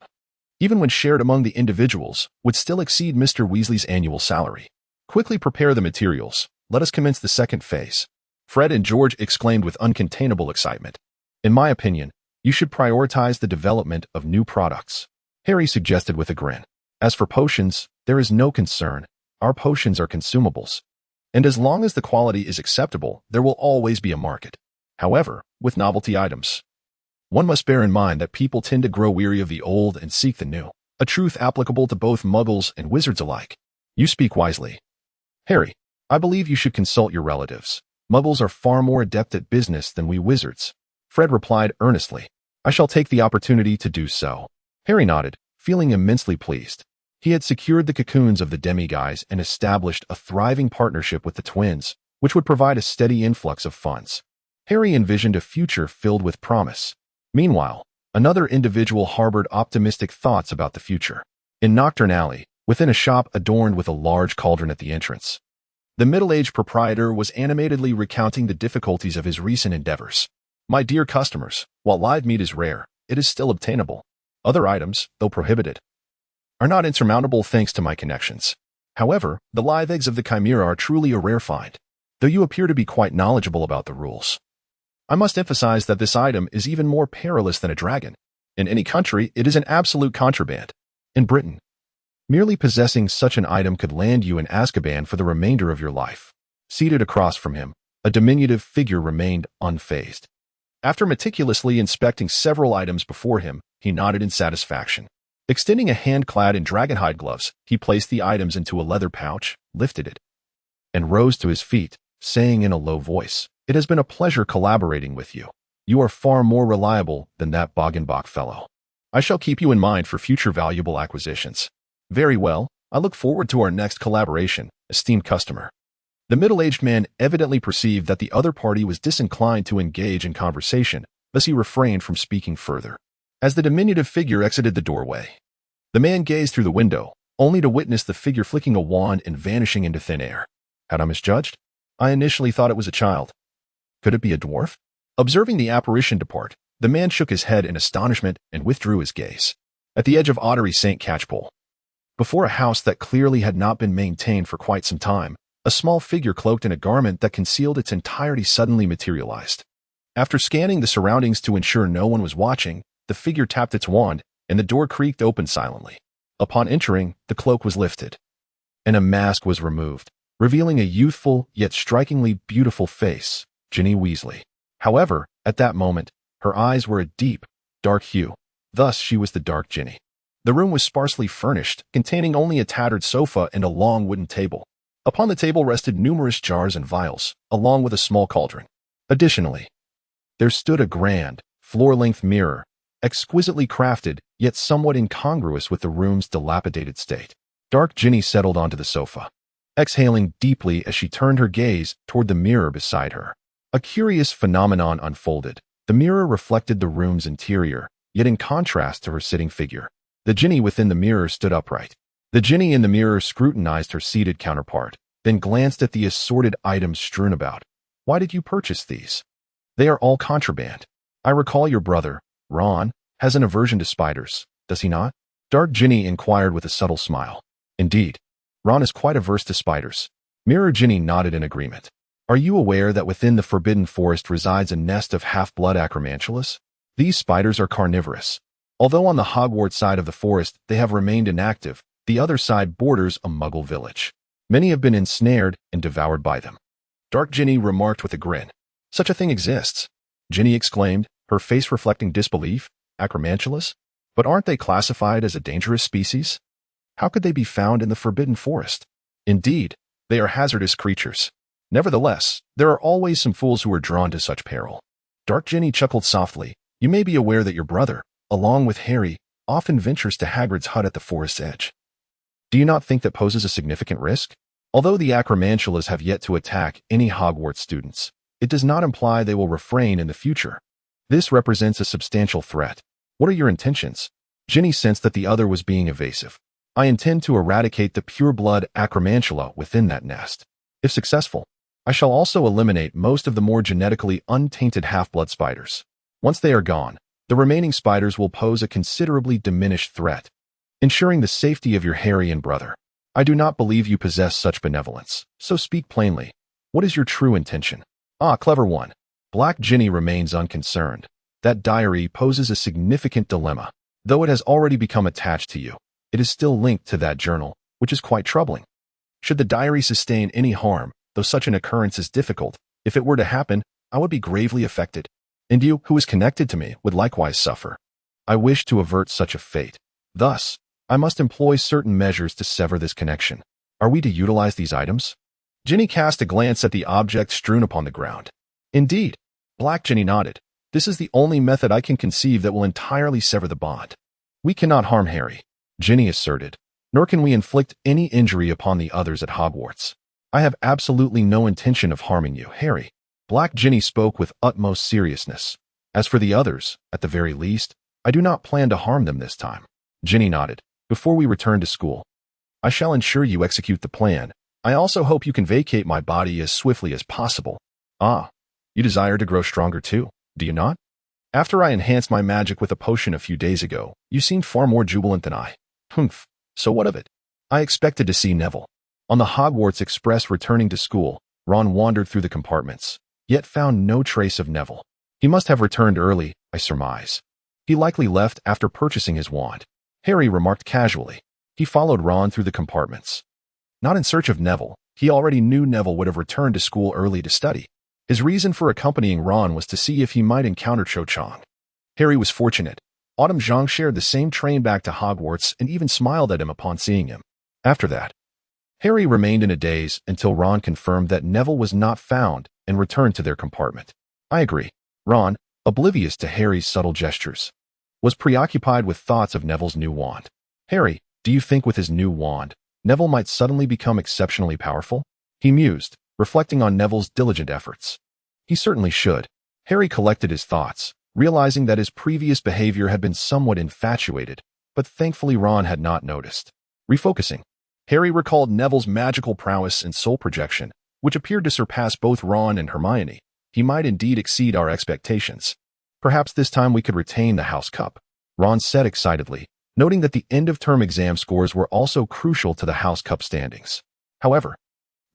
even when shared among the individuals, would still exceed Mr. Weasley's annual salary. "Quickly prepare the materials. Let us commence the second phase." Fred and George exclaimed with uncontainable excitement. "In my opinion, you should prioritize the development of new products," Harry suggested with a grin. "As for potions, there is no concern. Our potions are consumables, and as long as the quality is acceptable, there will always be a market. However, with novelty items, one must bear in mind that people tend to grow weary of the old and seek the new, a truth applicable to both muggles and wizards alike." "You speak wisely, Harry. I believe you should consult your relatives. Muggles are far more adept at business than we wizards," Fred replied earnestly. "I shall take the opportunity to do so." Harry nodded, feeling immensely pleased. He had secured the cocoons of the demiguise and established a thriving partnership with the twins, which would provide a steady influx of funds. Harry envisioned a future filled with promise. Meanwhile, another individual harbored optimistic thoughts about the future. In Nocturne Alley, within a shop adorned with a large cauldron at the entrance, the middle-aged proprietor was animatedly recounting the difficulties of his recent endeavors. "My dear customers, while live meat is rare, it is still obtainable. Other items, though prohibited, are not insurmountable thanks to my connections. However, the live eggs of the Chimera are truly a rare find, though you appear to be quite knowledgeable about the rules. I must emphasize that this item is even more perilous than a dragon. In any country, it is an absolute contraband. In Britain, merely possessing such an item could land you in Azkaban for the remainder of your life." Seated across from him, a diminutive figure remained unfazed. After meticulously inspecting several items before him, he nodded in satisfaction. Extending a hand clad in dragonhide gloves, he placed the items into a leather pouch, lifted it, and rose to his feet, saying in a low voice, "It has been a pleasure collaborating with you. You are far more reliable than that Boggenbach fellow. I shall keep you in mind for future valuable acquisitions." "Very well. I look forward to our next collaboration, esteemed customer." The middle-aged man evidently perceived that the other party was disinclined to engage in conversation, thus he refrained from speaking further. As the diminutive figure exited the doorway, the man gazed through the window, only to witness the figure flicking a wand and vanishing into thin air. Had I misjudged? I initially thought it was a child. Could it be a dwarf? Observing the apparition depart, the man shook his head in astonishment and withdrew his gaze. At the edge of Ottery St. Catchpole, before a house that clearly had not been maintained for quite some time, a small figure cloaked in a garment that concealed its entirety suddenly materialized. After scanning the surroundings to ensure no one was watching, the figure tapped its wand, and the door creaked open silently. Upon entering, the cloak was lifted, and a mask was removed, revealing a youthful yet strikingly beautiful face, Ginny Weasley. However, at that moment, her eyes were a deep, dark hue. Thus, she was the Dark Ginny. The room was sparsely furnished, containing only a tattered sofa and a long wooden table. Upon the table rested numerous jars and vials, along with a small cauldron. Additionally, there stood a grand, floor-length mirror, exquisitely crafted, yet somewhat incongruous with the room's dilapidated state. Dark Ginny settled onto the sofa, exhaling deeply as she turned her gaze toward the mirror beside her. A curious phenomenon unfolded. The mirror reflected the room's interior, yet in contrast to her sitting figure. The Ginny within the mirror stood upright. The Ginny in the mirror scrutinized her seated counterpart, then glanced at the assorted items strewn about. Why did you purchase these? They are all contraband. I recall your brother, Ron, has an aversion to spiders, does he not? Dark Ginny inquired with a subtle smile. Indeed, Ron is quite averse to spiders. Mirror Ginny nodded in agreement. Are you aware that within the Forbidden Forest resides a nest of half-blood acromantulas? These spiders are carnivorous. Although on the Hogwarts side of the forest they have remained inactive, the other side borders a Muggle village. Many have been ensnared and devoured by them. Dark Ginny remarked with a grin. Such a thing exists, Ginny exclaimed, her face reflecting disbelief. Acromantulas? But aren't they classified as a dangerous species? How could they be found in the Forbidden Forest? Indeed, they are hazardous creatures. Nevertheless, there are always some fools who are drawn to such peril. Dark Ginny chuckled softly. You may be aware that your brother, along with Harry, often ventures to Hagrid's hut at the forest's edge. Do you not think that poses a significant risk? Although the acromantulas have yet to attack any Hogwarts students, it does not imply they will refrain in the future. This represents a substantial threat. What are your intentions? Ginny sensed that the other was being evasive. I intend to eradicate the pure-blood acromantula within that nest. If successful, I shall also eliminate most of the more genetically untainted half-blood spiders. Once they are gone, the remaining spiders will pose a considerably diminished threat, ensuring the safety of your Harry and brother. I do not believe you possess such benevolence, so speak plainly. What is your true intention? Ah, clever one. Black Ginny remains unconcerned. That diary poses a significant dilemma. Though it has already become attached to you, it is still linked to that journal, which is quite troubling. Should the diary sustain any harm, though such an occurrence is difficult, if it were to happen, I would be gravely affected. And you, who is connected to me, would likewise suffer. I wish to avert such a fate. Thus, I must employ certain measures to sever this connection. Are we to utilize these items? Ginny cast a glance at the objects strewn upon the ground. Indeed. Black Ginny nodded. This is the only method I can conceive that will entirely sever the bond. We cannot harm Harry, Ginny asserted, nor can we inflict any injury upon the others at Hogwarts. I have absolutely no intention of harming you, Harry. Black Ginny spoke with utmost seriousness. As for the others, at the very least, I do not plan to harm them this time. Ginny nodded. Before we return to school, I shall ensure you execute the plan. I also hope you can vacate my body as swiftly as possible. Ah, you desire to grow stronger too, do you not? After I enhanced my magic with a potion a few days ago, you seemed far more jubilant than I. Humph, so what of it? I expected to see Neville. On the Hogwarts Express returning to school, Ron wandered through the compartments, yet found no trace of Neville. He must have returned early, I surmise. He likely left after purchasing his wand, Harry remarked casually. He followed Ron through the compartments. Not in search of Neville, he already knew Neville would have returned to school early to study. His reason for accompanying Ron was to see if he might encounter Cho Chang. Harry was fortunate. Autumn Zhang shared the same train back to Hogwarts and even smiled at him upon seeing him. After that, Harry remained in a daze until Ron confirmed that Neville was not found and returned to their compartment. I agree. Ron, oblivious to Harry's subtle gestures, was preoccupied with thoughts of Neville's new wand. Harry, do you think with his new wand, Neville might suddenly become exceptionally powerful? He mused, reflecting on Neville's diligent efforts. He certainly should. Harry collected his thoughts, realizing that his previous behavior had been somewhat infatuated, but thankfully Ron had not noticed. Refocusing. Harry recalled Neville's magical prowess and soul projection, which appeared to surpass both Ron and Hermione. He might indeed exceed our expectations. Perhaps this time we could retain the House Cup, Ron said excitedly, noting that the end-of-term exam scores were also crucial to the House Cup standings. However,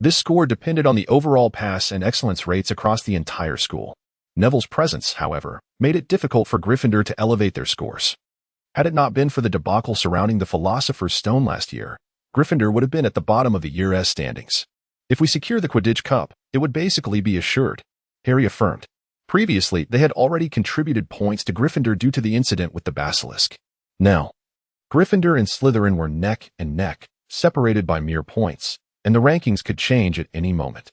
this score depended on the overall pass and excellence rates across the entire school. Neville's presence, however, made it difficult for Gryffindor to elevate their scores. Had it not been for the debacle surrounding the Philosopher's Stone last year, Gryffindor would have been at the bottom of the year's standings. If we secure the Quidditch Cup, it would basically be assured, Harry affirmed. Previously, they had already contributed points to Gryffindor due to the incident with the basilisk. Now, Gryffindor and Slytherin were neck and neck, separated by mere points, and the rankings could change at any moment.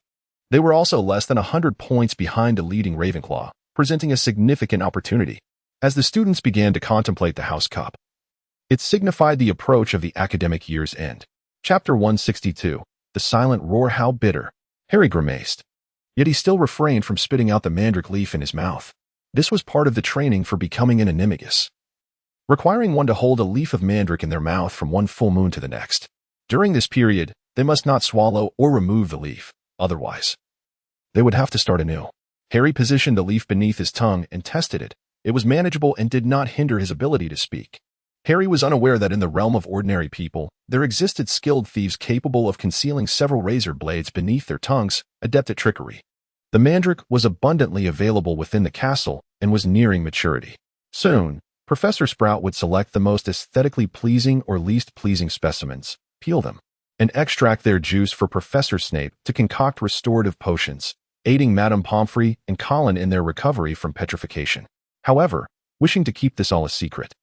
They were also less than 100 points behind a leading Ravenclaw, presenting a significant opportunity. As the students began to contemplate the House Cup, it signified the approach of the academic year's end. Chapter 162, The Silent Roar. How bitter. Harry grimaced. Yet he still refrained from spitting out the mandrake leaf in his mouth. This was part of the training for becoming an animagus, requiring one to hold a leaf of mandrake in their mouth from one full moon to the next. During this period, they must not swallow or remove the leaf, otherwise they would have to start anew. Harry positioned the leaf beneath his tongue and tested it. It was manageable and did not hinder his ability to speak. Harry was unaware that in the realm of ordinary people, there existed skilled thieves capable of concealing several razor blades beneath their tongues, adept at trickery. The mandrake was abundantly available within the castle and was nearing maturity. Soon, Professor Sprout would select the most aesthetically pleasing or least pleasing specimens, peel them, and extract their juice for Professor Snape to concoct restorative potions, aiding Madame Pomfrey and Colin in their recovery from petrification. However, wishing to keep this all a secret,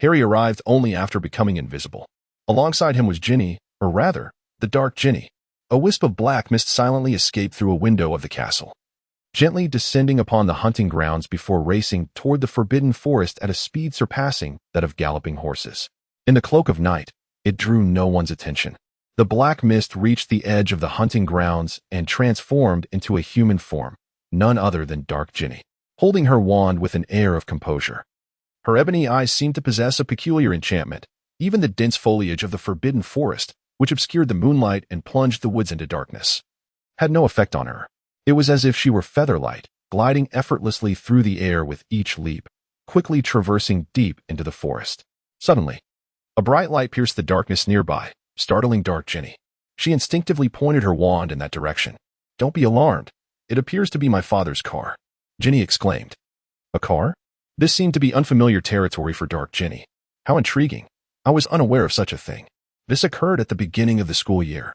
Harry arrived only after becoming invisible. Alongside him was Ginny, or rather, the Dark Ginny. A wisp of black mist silently escaped through a window of the castle, gently descending upon the hunting grounds before racing toward the forbidden forest at a speed surpassing that of galloping horses. In the cloak of night, it drew no one's attention. The black mist reached the edge of the hunting grounds and transformed into a human form, none other than Dark Ginny, holding her wand with an air of composure. Her ebony eyes seemed to possess a peculiar enchantment. Even the dense foliage of the forbidden forest, which obscured the moonlight and plunged the woods into darkness, had no effect on her. It was as if she were featherlight, gliding effortlessly through the air with each leap, quickly traversing deep into the forest. Suddenly, a bright light pierced the darkness nearby, startling Dark Ginny. She instinctively pointed her wand in that direction. "Don't be alarmed. It appears to be my father's car," Ginny exclaimed. A car? This seemed to be unfamiliar territory for Dark Ginny. How intriguing. I was unaware of such a thing. This occurred at the beginning of the school year,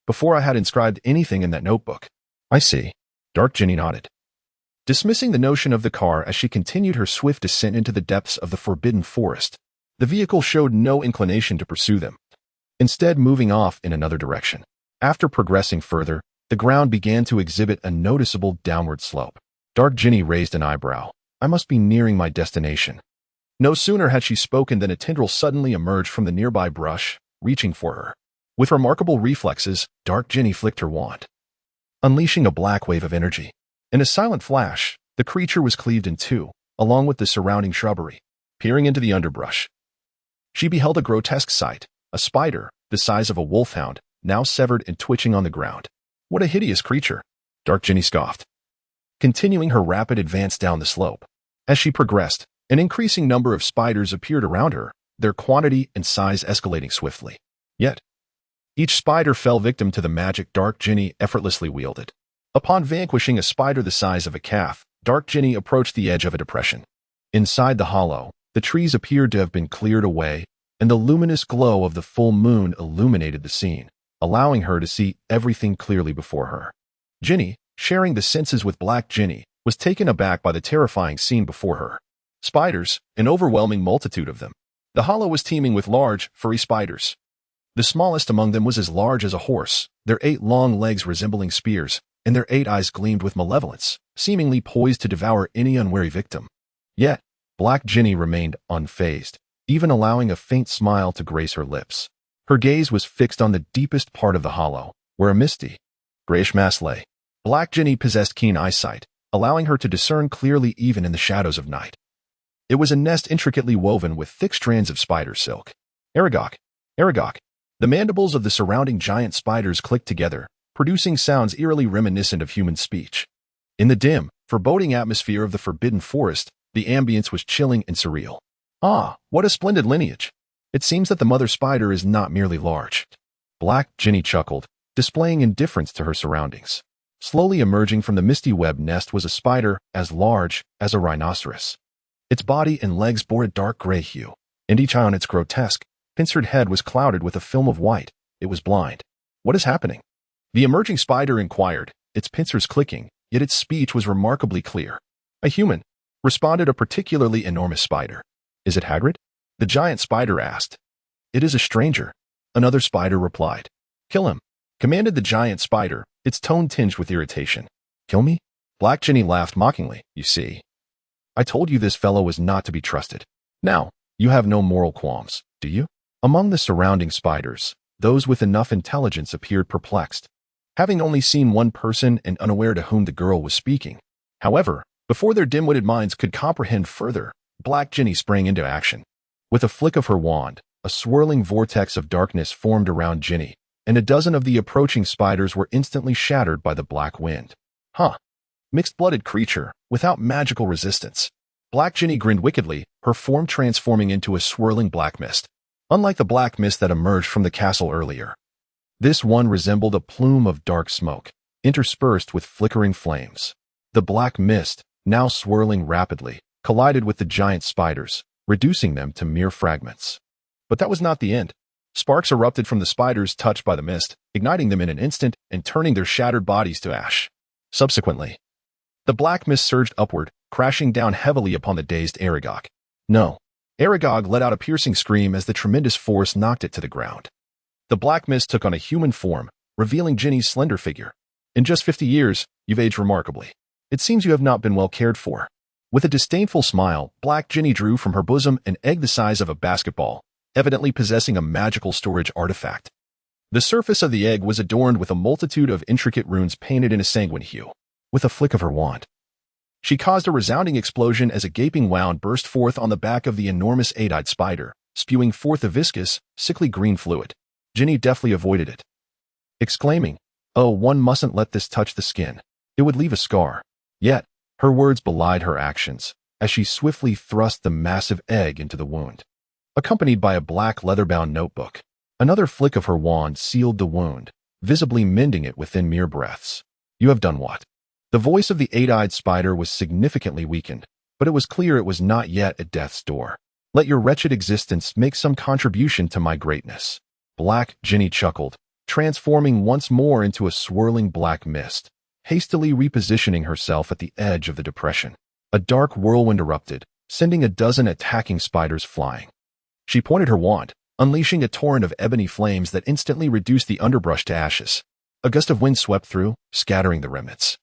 before I had inscribed anything in that notebook. I see. Dark Ginny nodded, dismissing the notion of the car as she continued her swift descent into the depths of the forbidden forest. The vehicle showed no inclination to pursue them, instead moving off in another direction. After progressing further, the ground began to exhibit a noticeable downward slope. Dark Ginny raised an eyebrow. I must be nearing my destination. No sooner had she spoken than a tendril suddenly emerged from the nearby brush, reaching for her. With remarkable reflexes, Dark Ginny flicked her wand, unleashing a black wave of energy. In a silent flash, the creature was cleaved in two, along with the surrounding shrubbery. Peering into the underbrush, she beheld a grotesque sight, a spider, the size of a wolfhound, now severed and twitching on the ground. What a hideous creature, Dark Ginny scoffed, continuing her rapid advance down the slope. As she progressed, an increasing number of spiders appeared around her, their quantity and size escalating swiftly. Yet, each spider fell victim to the magic Dark Ginny effortlessly wielded. Upon vanquishing a spider the size of a calf, Dark Ginny approached the edge of a depression. Inside the hollow, the trees appeared to have been cleared away, and the luminous glow of the full moon illuminated the scene, allowing her to see everything clearly before her. Ginny, sharing the senses with Black Ginny, was taken aback by the terrifying scene before her. Spiders, an overwhelming multitude of them. The hollow was teeming with large, furry spiders. The smallest among them was as large as a horse, their 8 long legs resembling spears, and their 8 eyes gleamed with malevolence, seemingly poised to devour any unwary victim. Yet, Black Ginny remained unfazed, even allowing a faint smile to grace her lips. Her gaze was fixed on the deepest part of the hollow, where a misty, grayish mass lay. Black Ginny possessed keen eyesight, allowing her to discern clearly even in the shadows of night. It was a nest intricately woven with thick strands of spider silk. Aragog, Aragog, The mandibles of the surrounding giant spiders clicked together, producing sounds eerily reminiscent of human speech. In the dim, foreboding atmosphere of the forbidden forest, the ambience was chilling and surreal. Ah, what a splendid lineage! It seems that the mother spider is not merely large. Black Ginny chuckled, displaying indifference to her surroundings. Slowly emerging from the misty web nest was a spider as large as a rhinoceros. Its body and legs bore a dark gray hue, and each eye on its grotesque, pincered head was clouded with a film of white. It was blind. What is happening? The emerging spider inquired, its pincers clicking, yet its speech was remarkably clear. A human, responded a particularly enormous spider. Is it Hagrid? The giant spider asked. It is a stranger, another spider replied. Kill him, commanded the giant spider, its tone tinged with irritation. Kill me? Black Ginny laughed mockingly. You see, I told you this fellow was not to be trusted. Now, you have no moral qualms, do you? Among the surrounding spiders, those with enough intelligence appeared perplexed, having only seen one person and unaware to whom the girl was speaking. However, before their dim-witted minds could comprehend further, Black Ginny sprang into action. With a flick of her wand, a swirling vortex of darkness formed around Ginny, and a dozen of the approaching spiders were instantly shattered by the black wind. Huh. Mixed-blooded creature, without magical resistance. Black Ginny grinned wickedly, her form transforming into a swirling black mist. Unlike the black mist that emerged from the castle earlier, this one resembled a plume of dark smoke, interspersed with flickering flames. The black mist, now swirling rapidly, collided with the giant spiders, reducing them to mere fragments. But that was not the end. Sparks erupted from the spiders touched by the mist, igniting them in an instant and turning their shattered bodies to ash. Subsequently, the black mist surged upward, crashing down heavily upon the dazed Aragog. No. Aragog let out a piercing scream as the tremendous force knocked it to the ground. The black mist took on a human form, revealing Ginny's slender figure. In just 50 years, you've aged remarkably. It seems you have not been well cared for. With a disdainful smile, Black Ginny drew from her bosom an egg the size of a basketball, evidently possessing a magical storage artifact. The surface of the egg was adorned with a multitude of intricate runes painted in a sanguine hue. With a flick of her wand, she caused a resounding explosion as a gaping wound burst forth on the back of the enormous eight-eyed spider, spewing forth a viscous, sickly green fluid. Ginny deftly avoided it, exclaiming, "Oh, one mustn't let this touch the skin. It would leave a scar." Yet, her words belied her actions, as she swiftly thrust the massive egg into the wound, accompanied by a black leather-bound notebook. Another flick of her wand sealed the wound, visibly mending it within mere breaths. You have done what? The voice of the eight-eyed spider was significantly weakened, but it was clear it was not yet at death's door. Let your wretched existence make some contribution to my greatness. Black Ginny chuckled, transforming once more into a swirling black mist, hastily repositioning herself at the edge of the depression. A dark whirlwind erupted, sending a dozen attacking spiders flying. She pointed her wand, unleashing a torrent of ebony flames that instantly reduced the underbrush to ashes. A gust of wind swept through, scattering the remnants,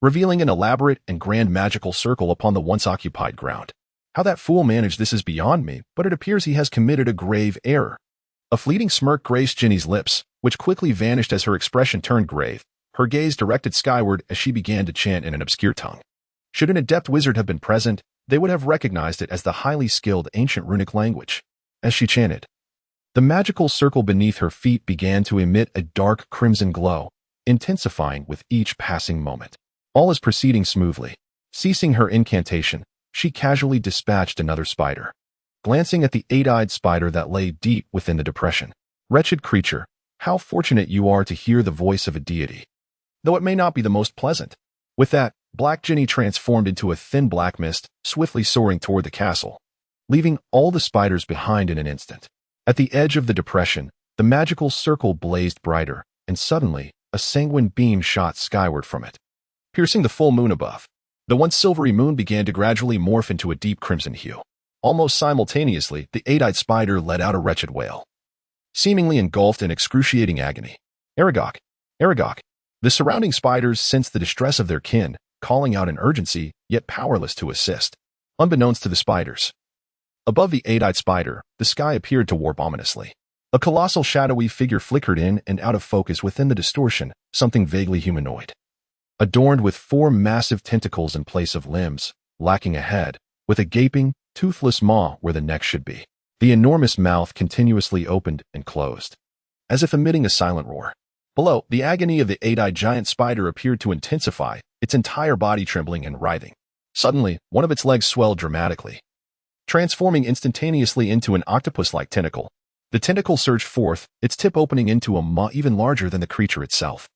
revealing an elaborate and grand magical circle upon the once occupied ground. How that fool managed this is beyond me, but it appears he has committed a grave error. A fleeting smirk graced Ginny's lips, which quickly vanished as her expression turned grave, her gaze directed skyward as she began to chant in an obscure tongue. Should an adept wizard have been present, they would have recognized it as the highly skilled ancient runic language. As she chanted, the magical circle beneath her feet began to emit a dark crimson glow, intensifying with each passing moment. All is proceeding smoothly. Ceasing her incantation, she casually dispatched another spider, glancing at the eight-eyed spider that lay deep within the depression. Wretched creature, how fortunate you are to hear the voice of a deity, though it may not be the most pleasant. With that, Black Ginny transformed into a thin black mist, swiftly soaring toward the castle, leaving all the spiders behind in an instant. At the edge of the depression, the magical circle blazed brighter, and suddenly, a sanguine beam shot skyward from it, piercing the full moon above. The once silvery moon began to gradually morph into a deep crimson hue. Almost simultaneously, the eight-eyed spider let out a wretched wail, seemingly engulfed in excruciating agony. Aragog! Aragog! The surrounding spiders sensed the distress of their kin, calling out in urgency, yet powerless to assist. Unbeknownst to the spiders, above the eight-eyed spider, the sky appeared to warp ominously. A colossal shadowy figure flickered in and out of focus within the distortion, something vaguely humanoid, adorned with 4 massive tentacles in place of limbs, lacking a head, with a gaping, toothless maw where the neck should be. The enormous mouth continuously opened and closed, as if emitting a silent roar. Below, the agony of the eight-eyed giant spider appeared to intensify, its entire body trembling and writhing. Suddenly, one of its legs swelled dramatically, transforming instantaneously into an octopus-like tentacle. The tentacle surged forth, its tip opening into a maw even larger than the creature itself,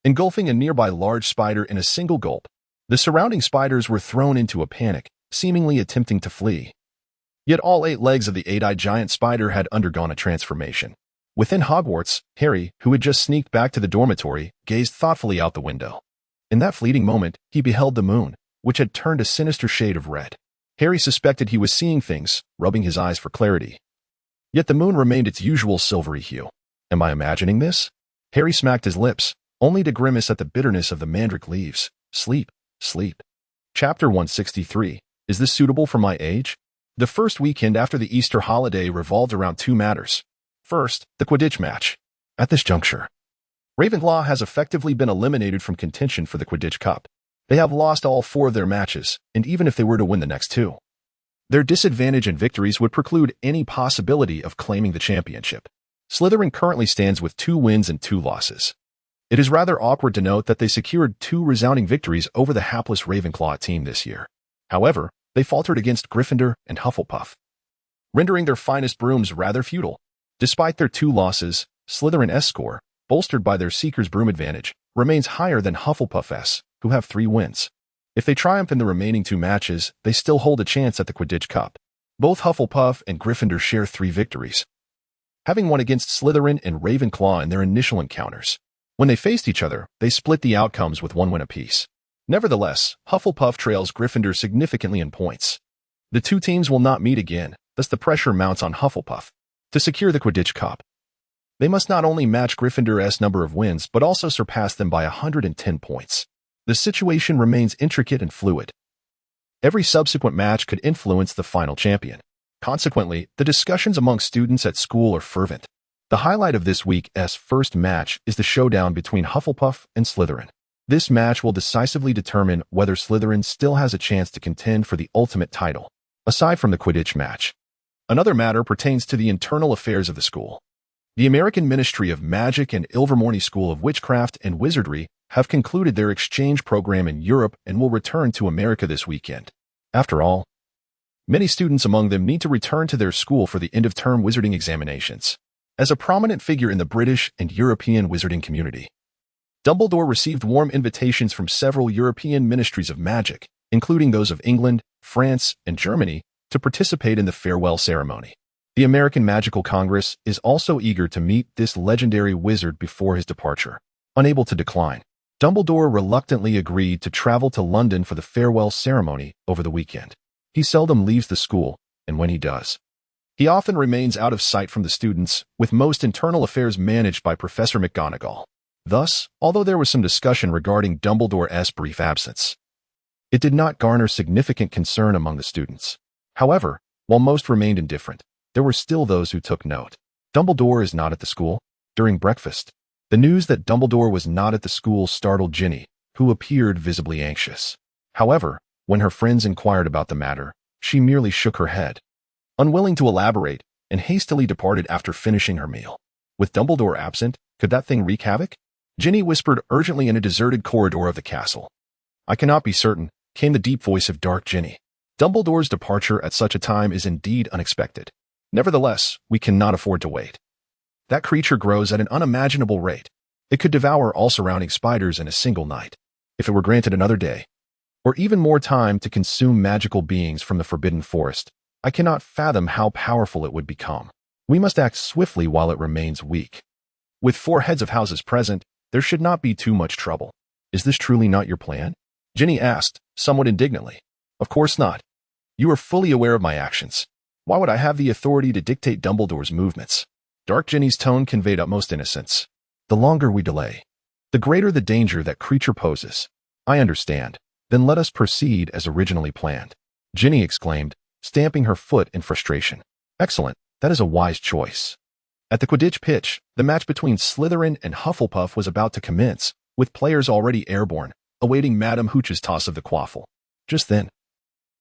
engulfing a nearby large spider in a single gulp. The surrounding spiders were thrown into a panic, seemingly attempting to flee. Yet all 8 legs of the eight-eyed giant spider had undergone a transformation. Within Hogwarts, Harry, who had just sneaked back to the dormitory, gazed thoughtfully out the window. In that fleeting moment, he beheld the moon, which had turned a sinister shade of red. Harry suspected he was seeing things, rubbing his eyes for clarity. Yet the moon remained its usual silvery hue. Am I imagining this? Harry smacked his lips, only to grimace at the bitterness of the mandrake leaves. Sleep, sleep. Chapter 163. Is this suitable for my age? The first weekend after the Easter holiday revolved around 2 matters. First, the Quidditch match. At this juncture, Ravenclaw has effectively been eliminated from contention for the Quidditch Cup. They have lost all 4 of their matches, and even if they were to win the next 2, their disadvantage in victories would preclude any possibility of claiming the championship. Slytherin currently stands with 2 wins and 2 losses. It is rather awkward to note that they secured 2 resounding victories over the hapless Ravenclaw team this year. However, they faltered against Gryffindor and Hufflepuff, rendering their finest brooms rather futile. Despite their 2 losses, Slytherin's score, bolstered by their Seeker's Broom advantage, remains higher than Hufflepuff's, who have 3 wins. If they triumph in the remaining 2 matches, they still hold a chance at the Quidditch Cup. Both Hufflepuff and Gryffindor share 3 victories, having won against Slytherin and Ravenclaw in their initial encounters. When they faced each other, they split the outcomes with 1 win apiece. Nevertheless, Hufflepuff trails Gryffindor significantly in points. The 2 teams will not meet again, thus the pressure mounts on Hufflepuff. To secure the Quidditch Cup, they must not only match Gryffindor's number of wins but also surpass them by 110 points. The situation remains intricate and fluid. Every subsequent match could influence the final champion. Consequently, the discussions among students at school are fervent. The highlight of this week's first match is the showdown between Hufflepuff and Slytherin. This match will decisively determine whether Slytherin still has a chance to contend for the ultimate title. Aside from the Quidditch match, another matter pertains to the internal affairs of the school. The American Ministry of Magic and Ilvermorny School of Witchcraft and Wizardry have concluded their exchange program in Europe and will return to America this weekend. After all, many students among them need to return to their school for the end-of-term wizarding examinations. As a prominent figure in the British and European wizarding community, Dumbledore received warm invitations from several European ministries of magic, including those of England, France, and Germany, to participate in the farewell ceremony. The American Magical Congress is also eager to meet this legendary wizard before his departure. Unable to decline, Dumbledore reluctantly agreed to travel to London for the farewell ceremony over the weekend. He seldom leaves the school, and when he does, he often remains out of sight from the students, with most internal affairs managed by Professor McGonagall. Thus, although there was some discussion regarding Dumbledore's brief absence, it did not garner significant concern among the students. However, while most remained indifferent, there were still those who took note. Dumbledore is not at the school. During breakfast, the news that Dumbledore was not at the school startled Ginny, who appeared visibly anxious. However, when her friends inquired about the matter, she merely shook her head, unwilling to elaborate, and hastily departed after finishing her meal. With Dumbledore absent, could that thing wreak havoc? Ginny whispered urgently in a deserted corridor of the castle. I cannot be certain, came the deep voice of Dark Ginny. Dumbledore's departure at such a time is indeed unexpected. Nevertheless, we cannot afford to wait. That creature grows at an unimaginable rate. It could devour all surrounding spiders in a single night. If it were granted another day, or even more time to consume magical beings from the Forbidden Forest, I cannot fathom how powerful it would become. We must act swiftly while it remains weak. With 4 heads of houses present, there should not be too much trouble. Is this truly not your plan? Ginny asked, somewhat indignantly. Of course not. You are fully aware of my actions. Why would I have the authority to dictate Dumbledore's movements? Dark Ginny's tone conveyed utmost innocence. The longer we delay, the greater the danger that creature poses. I understand. Then let us proceed as originally planned. Ginny exclaimed, stamping her foot in frustration. Excellent. That is a wise choice. At the Quidditch pitch, the match between Slytherin and Hufflepuff was about to commence, with players already airborne, awaiting Madame Hooch's toss of the quaffle. Just then,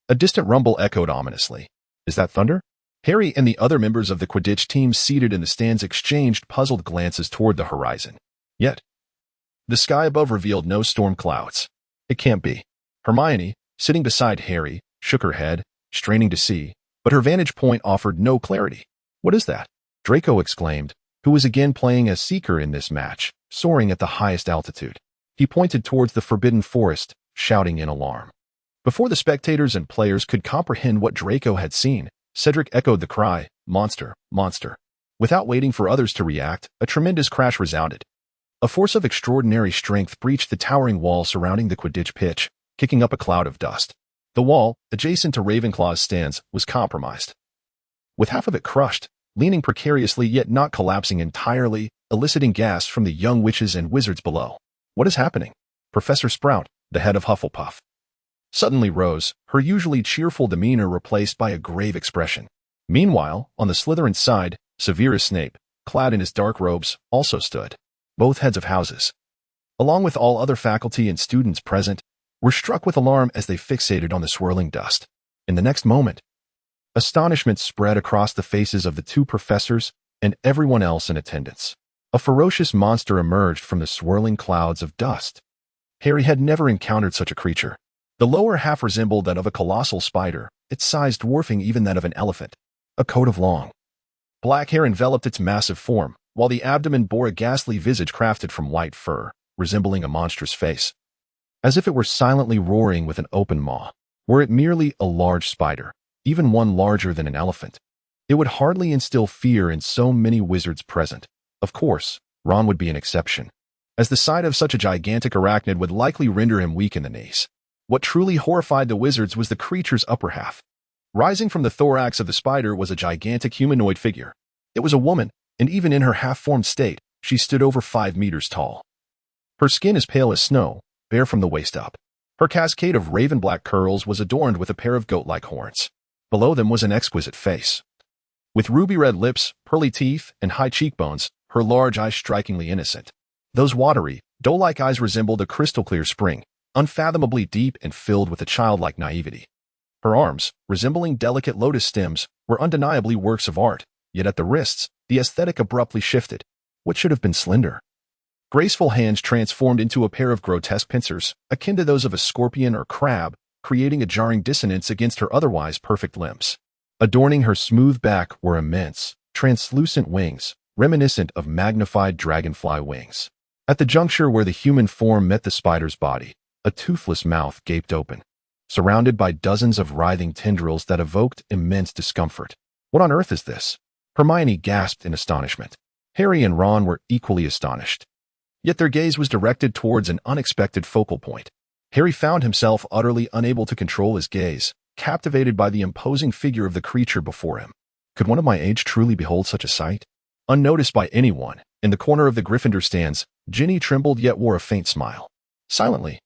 a distant rumble echoed ominously. Is that thunder? Harry and the other members of the Quidditch team seated in the stands exchanged puzzled glances toward the horizon. Yet, the sky above revealed no storm clouds. It can't be. Hermione, sitting beside Harry, shook her head, straining to see, but her vantage point offered no clarity. What is that? Draco exclaimed, who was again playing as seeker in this match, soaring at the highest altitude. He pointed towards the forbidden forest, shouting in alarm. Before the spectators and players could comprehend what Draco had seen, Cedric echoed the cry, "Monster, monster." Without waiting for others to react, a tremendous crash resounded. A force of extraordinary strength breached the towering wall surrounding the Quidditch pitch, kicking up a cloud of dust. The wall, adjacent to Ravenclaw's stands, was compromised. With half of it crushed, leaning precariously yet not collapsing entirely, eliciting gasps from the young witches and wizards below. What is happening? Professor Sprout, the head of Hufflepuff, suddenly rose, her usually cheerful demeanor replaced by a grave expression. Meanwhile, on the Slytherin side, Severus Snape, clad in his dark robes, also stood. Both heads of houses, along with all other faculty and students present, were struck with alarm as they fixated on the swirling dust. In the next moment, astonishment spread across the faces of the two professors and everyone else in attendance. A ferocious monster emerged from the swirling clouds of dust. Harry had never encountered such a creature. The lower half resembled that of a colossal spider, its size dwarfing even that of an elephant. A coat of long black hair enveloped its massive form, while the abdomen bore a ghastly visage crafted from white fur, resembling a monstrous face. As if it were silently roaring with an open maw. Were it merely a large spider, even one larger than an elephant, it would hardly instill fear in so many wizards present. Of course, Ron would be an exception, as the sight of such a gigantic arachnid would likely render him weak in the knees. What truly horrified the wizards was the creature's upper half. Rising from the thorax of the spider was a gigantic humanoid figure. It was a woman, and even in her half-formed state, she stood over 5 meters tall. Her skin as pale as snow, bare from the waist up. Her cascade of raven-black curls was adorned with a pair of goat-like horns. Below them was an exquisite face. With ruby-red lips, pearly teeth, and high cheekbones, her large eyes strikingly innocent. Those watery, doe-like eyes resembled a crystal-clear spring, unfathomably deep and filled with a childlike naivety. Her arms, resembling delicate lotus stems, were undeniably works of art, yet at the wrists, the aesthetic abruptly shifted. What should have been slender? Graceful hands transformed into a pair of grotesque pincers, akin to those of a scorpion or crab, creating a jarring dissonance against her otherwise perfect limbs. Adorning her smooth back were immense, translucent wings, reminiscent of magnified dragonfly wings. At the juncture where the human form met the spider's body, a toothless mouth gaped open, surrounded by dozens of writhing tendrils that evoked immense discomfort. What on earth is this? Hermione gasped in astonishment. Harry and Ron were equally astonished. Yet their gaze was directed towards an unexpected focal point. Harry found himself utterly unable to control his gaze, captivated by the imposing figure of the creature before him. Could one of my age truly behold such a sight? Unnoticed by anyone, in the corner of the Gryffindor stands, Ginny trembled yet wore a faint smile. Silently,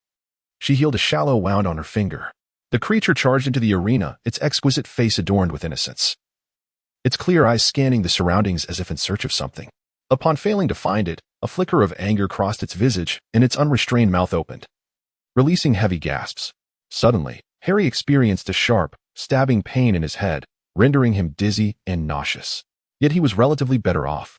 she healed a shallow wound on her finger. The creature charged into the arena, its exquisite face adorned with innocence, its clear eyes scanning the surroundings as if in search of something. Upon failing to find it, a flicker of anger crossed its visage, and its unrestrained mouth opened, releasing heavy gasps. Suddenly, Harry experienced a sharp, stabbing pain in his head, rendering him dizzy and nauseous. Yet he was relatively better off.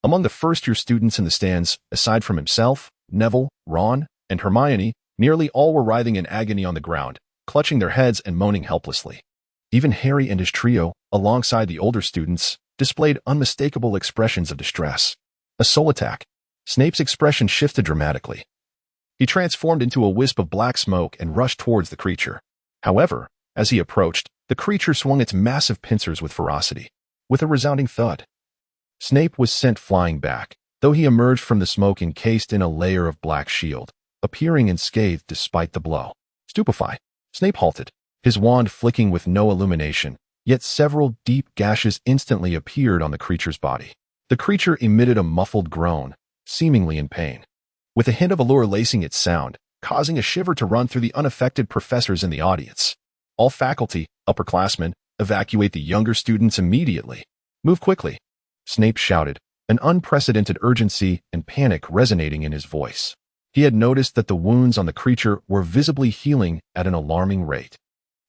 Among the first-year students in the stands, aside from himself, Neville, Ron, and Hermione, nearly all were writhing in agony on the ground, clutching their heads and moaning helplessly. Even Harry and his trio, alongside the older students, displayed unmistakable expressions of distress. A soul attack. Snape's expression shifted dramatically. He transformed into a wisp of black smoke and rushed towards the creature. However, as he approached, the creature swung its massive pincers with ferocity. With a resounding thud, Snape was sent flying back, though he emerged from the smoke encased in a layer of black shield, appearing unscathed despite the blow. Stupefied, Snape halted, his wand flicking with no illumination, yet several deep gashes instantly appeared on the creature's body. The creature emitted a muffled groan, seemingly in pain, with a hint of allure lacing its sound, causing a shiver to run through the unaffected professors in the audience. All faculty, upperclassmen, evacuate the younger students immediately. Move quickly, Snape shouted, an unprecedented urgency and panic resonating in his voice. He had noticed that the wounds on the creature were visibly healing at an alarming rate.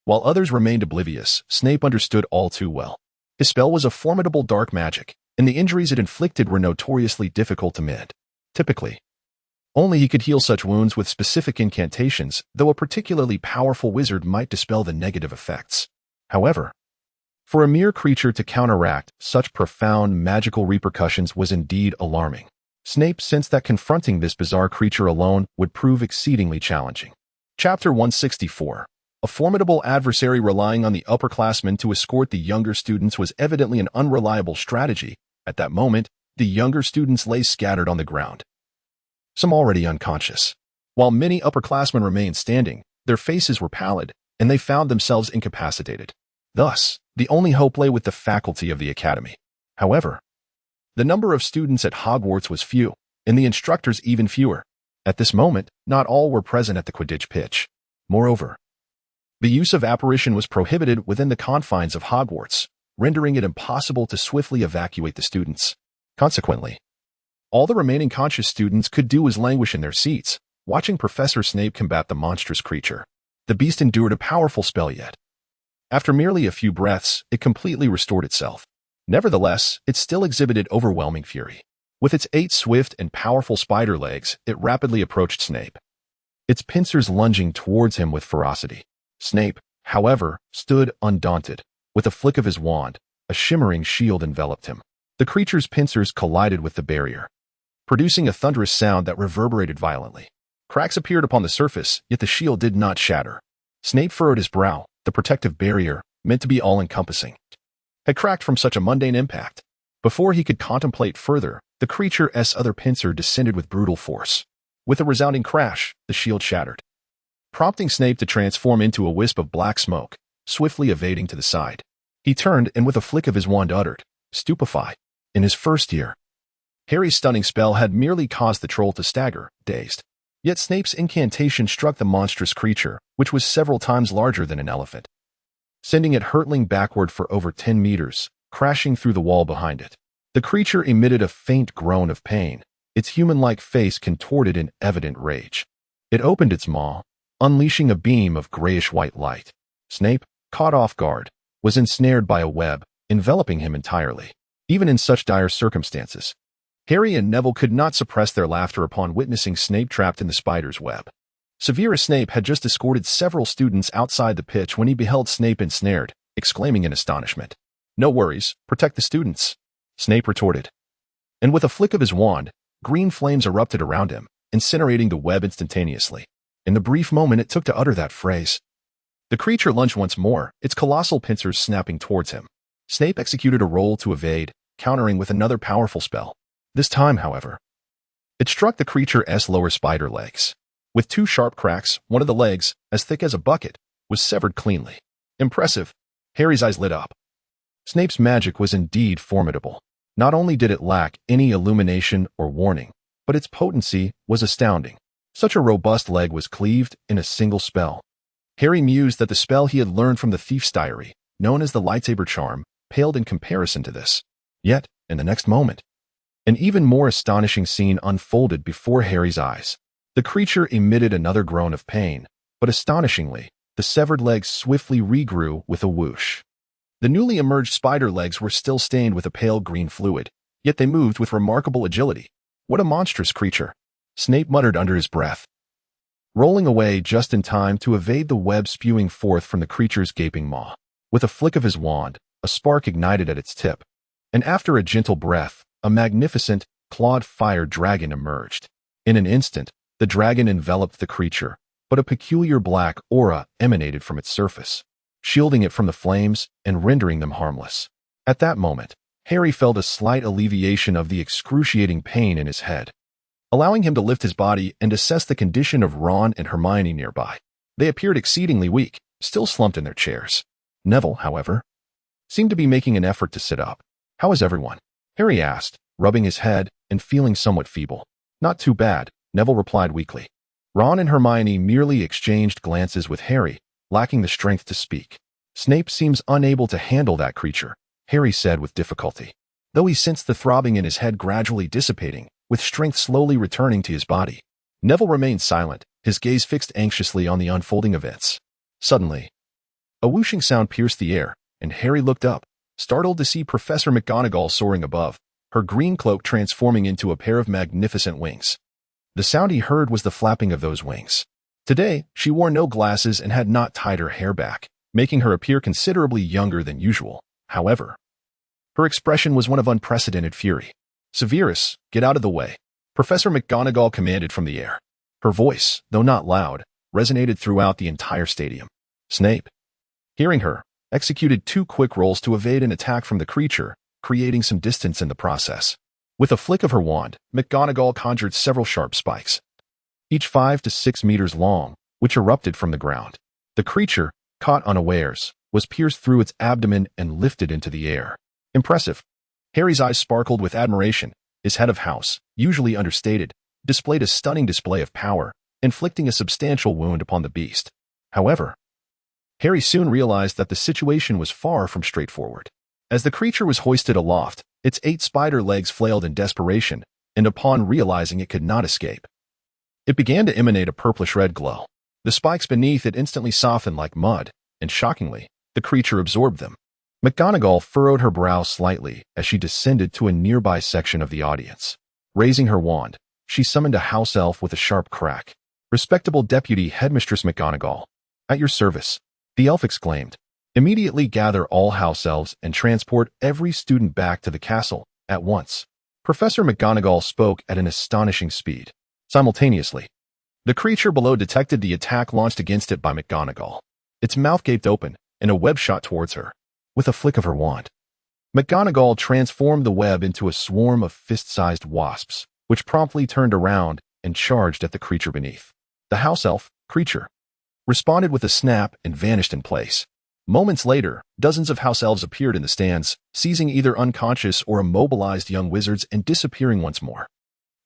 While others remained oblivious, Snape understood all too well. His spell was a formidable dark magic, and the injuries it inflicted were notoriously difficult to mend. Typically, only he could heal such wounds with specific incantations, though a particularly powerful wizard might dispel the negative effects. However, for a mere creature to counteract such profound magical repercussions was indeed alarming. Snape sensed that confronting this bizarre creature alone would prove exceedingly challenging. Chapter 164. A formidable adversary relying on the upperclassmen to escort the younger students was evidently an unreliable strategy. At that moment, the younger students lay scattered on the ground, some already unconscious. While many upperclassmen remained standing, their faces were pallid, and they found themselves incapacitated. Thus, the only hope lay with the faculty of the academy. However, the number of students at Hogwarts was few, and the instructors even fewer. At this moment, not all were present at the Quidditch pitch. Moreover, the use of apparition was prohibited within the confines of Hogwarts, rendering it impossible to swiftly evacuate the students. Consequently, all the remaining conscious students could do was languish in their seats, watching Professor Snape combat the monstrous creature. The beast endured a powerful spell yet. After merely a few breaths, it completely restored itself. Nevertheless, it still exhibited overwhelming fury. With its 8 swift and powerful spider legs, it rapidly approached Snape, its pincers lunging towards him with ferocity. Snape, however, stood undaunted. With a flick of his wand, a shimmering shield enveloped him. The creature's pincers collided with the barrier, producing a thunderous sound that reverberated violently. Cracks appeared upon the surface, yet the shield did not shatter. Snape furrowed his brow. The protective barrier, meant to be all-encompassing, had cracked from such a mundane impact. Before he could contemplate further, the creature's other pincer descended with brutal force. With a resounding crash, the shield shattered, prompting Snape to transform into a wisp of black smoke, swiftly evading to the side. He turned and with a flick of his wand uttered, "Stupefy." In his first year, Harry's stunning spell had merely caused the troll to stagger, dazed. Yet Snape's incantation struck the monstrous creature, which was several times larger than an elephant, sending it hurtling backward for over 10 meters, crashing through the wall behind it. The creature emitted a faint groan of pain, its human-like face contorted in evident rage. It opened its maw, unleashing a beam of grayish-white light. Snape, caught off guard, was ensnared by a web, enveloping him entirely. Even in such dire circumstances, Harry and Neville could not suppress their laughter upon witnessing Snape trapped in the spider's web. Severus Snape had just escorted several students outside the pitch when he beheld Snape ensnared, exclaiming in astonishment, "No worries, protect the students," Snape retorted. And with a flick of his wand, green flames erupted around him, incinerating the web instantaneously. In the brief moment it took to utter that phrase, the creature lunged once more, its colossal pincers snapping towards him. Snape executed a roll to evade, countering with another powerful spell. This time, however, it struck the creature's lower spider legs. With 2 sharp cracks, one of the legs, as thick as a bucket, was severed cleanly. Impressive. Harry's eyes lit up. Snape's magic was indeed formidable. Not only did it lack any illumination or warning, but its potency was astounding. Such a robust leg was cleaved in a single spell. Harry mused that the spell he had learned from the thief's diary, known as the lightsaber charm, paled in comparison to this. Yet, in the next moment, an even more astonishing scene unfolded before Harry's eyes. The creature emitted another groan of pain, but astonishingly, the severed legs swiftly regrew with a whoosh. The newly emerged spider legs were still stained with a pale green fluid, yet they moved with remarkable agility. What a monstrous creature, Snape muttered under his breath, rolling away just in time to evade the web spewing forth from the creature's gaping maw. With a flick of his wand, a spark ignited at its tip, and after a gentle breath, a magnificent, clawed fire dragon emerged. In an instant, the dragon enveloped the creature, but a peculiar black aura emanated from its surface, shielding it from the flames and rendering them harmless. At that moment, Harry felt a slight alleviation of the excruciating pain in his head, allowing him to lift his body and assess the condition of Ron and Hermione nearby. They appeared exceedingly weak, still slumped in their chairs. Neville, however, seemed to be making an effort to sit up. "How is everyone?" Harry asked, rubbing his head and feeling somewhat feeble. "Not too bad," Neville replied weakly. Ron and Hermione merely exchanged glances with Harry, lacking the strength to speak. "Snape seems unable to handle that creature," Harry said with difficulty, though he sensed the throbbing in his head gradually dissipating, with strength slowly returning to his body. Neville remained silent, his gaze fixed anxiously on the unfolding events. Suddenly, a whooshing sound pierced the air, and Harry looked up, startled to see Professor McGonagall soaring above, her green cloak transforming into a pair of magnificent wings. The sound he heard was the flapping of those wings. Today, she wore no glasses and had not tied her hair back, making her appear considerably younger than usual. However, her expression was one of unprecedented fury. "Severus, get out of the way," Professor McGonagall commanded from the air. Her voice, though not loud, resonated throughout the entire stadium. Snape, hearing her, executed 2 quick rolls to evade an attack from the creature, creating some distance in the process. With a flick of her wand, McGonagall conjured several sharp spikes, each 5 to 6 meters long, which erupted from the ground. The creature, caught unawares, was pierced through its abdomen and lifted into the air. Impressive. Harry's eyes sparkled with admiration. His head of house, usually understated, displayed a stunning display of power, inflicting a substantial wound upon the beast. However, Harry soon realized that the situation was far from straightforward. As the creature was hoisted aloft, its 8 spider legs flailed in desperation, and upon realizing it could not escape, it began to emanate a purplish-red glow. The spikes beneath it instantly softened like mud, and shockingly, the creature absorbed them. McGonagall furrowed her brow slightly as she descended to a nearby section of the audience. Raising her wand, she summoned a house elf with a sharp crack. "Respectable Deputy Headmistress McGonagall, at your service," the elf exclaimed. "Immediately gather all house elves and transport every student back to the castle, at once." Professor McGonagall spoke at an astonishing speed. Simultaneously, the creature below detected the attack launched against it by McGonagall. Its mouth gaped open, and a web shot towards her. With a flick of her wand, McGonagall transformed the web into a swarm of fist-sized wasps, which promptly turned around and charged at the creature beneath. The house elf creature responded with a snap and vanished in place. Moments later, dozens of house elves appeared in the stands, seizing either unconscious or immobilized young wizards and disappearing once more.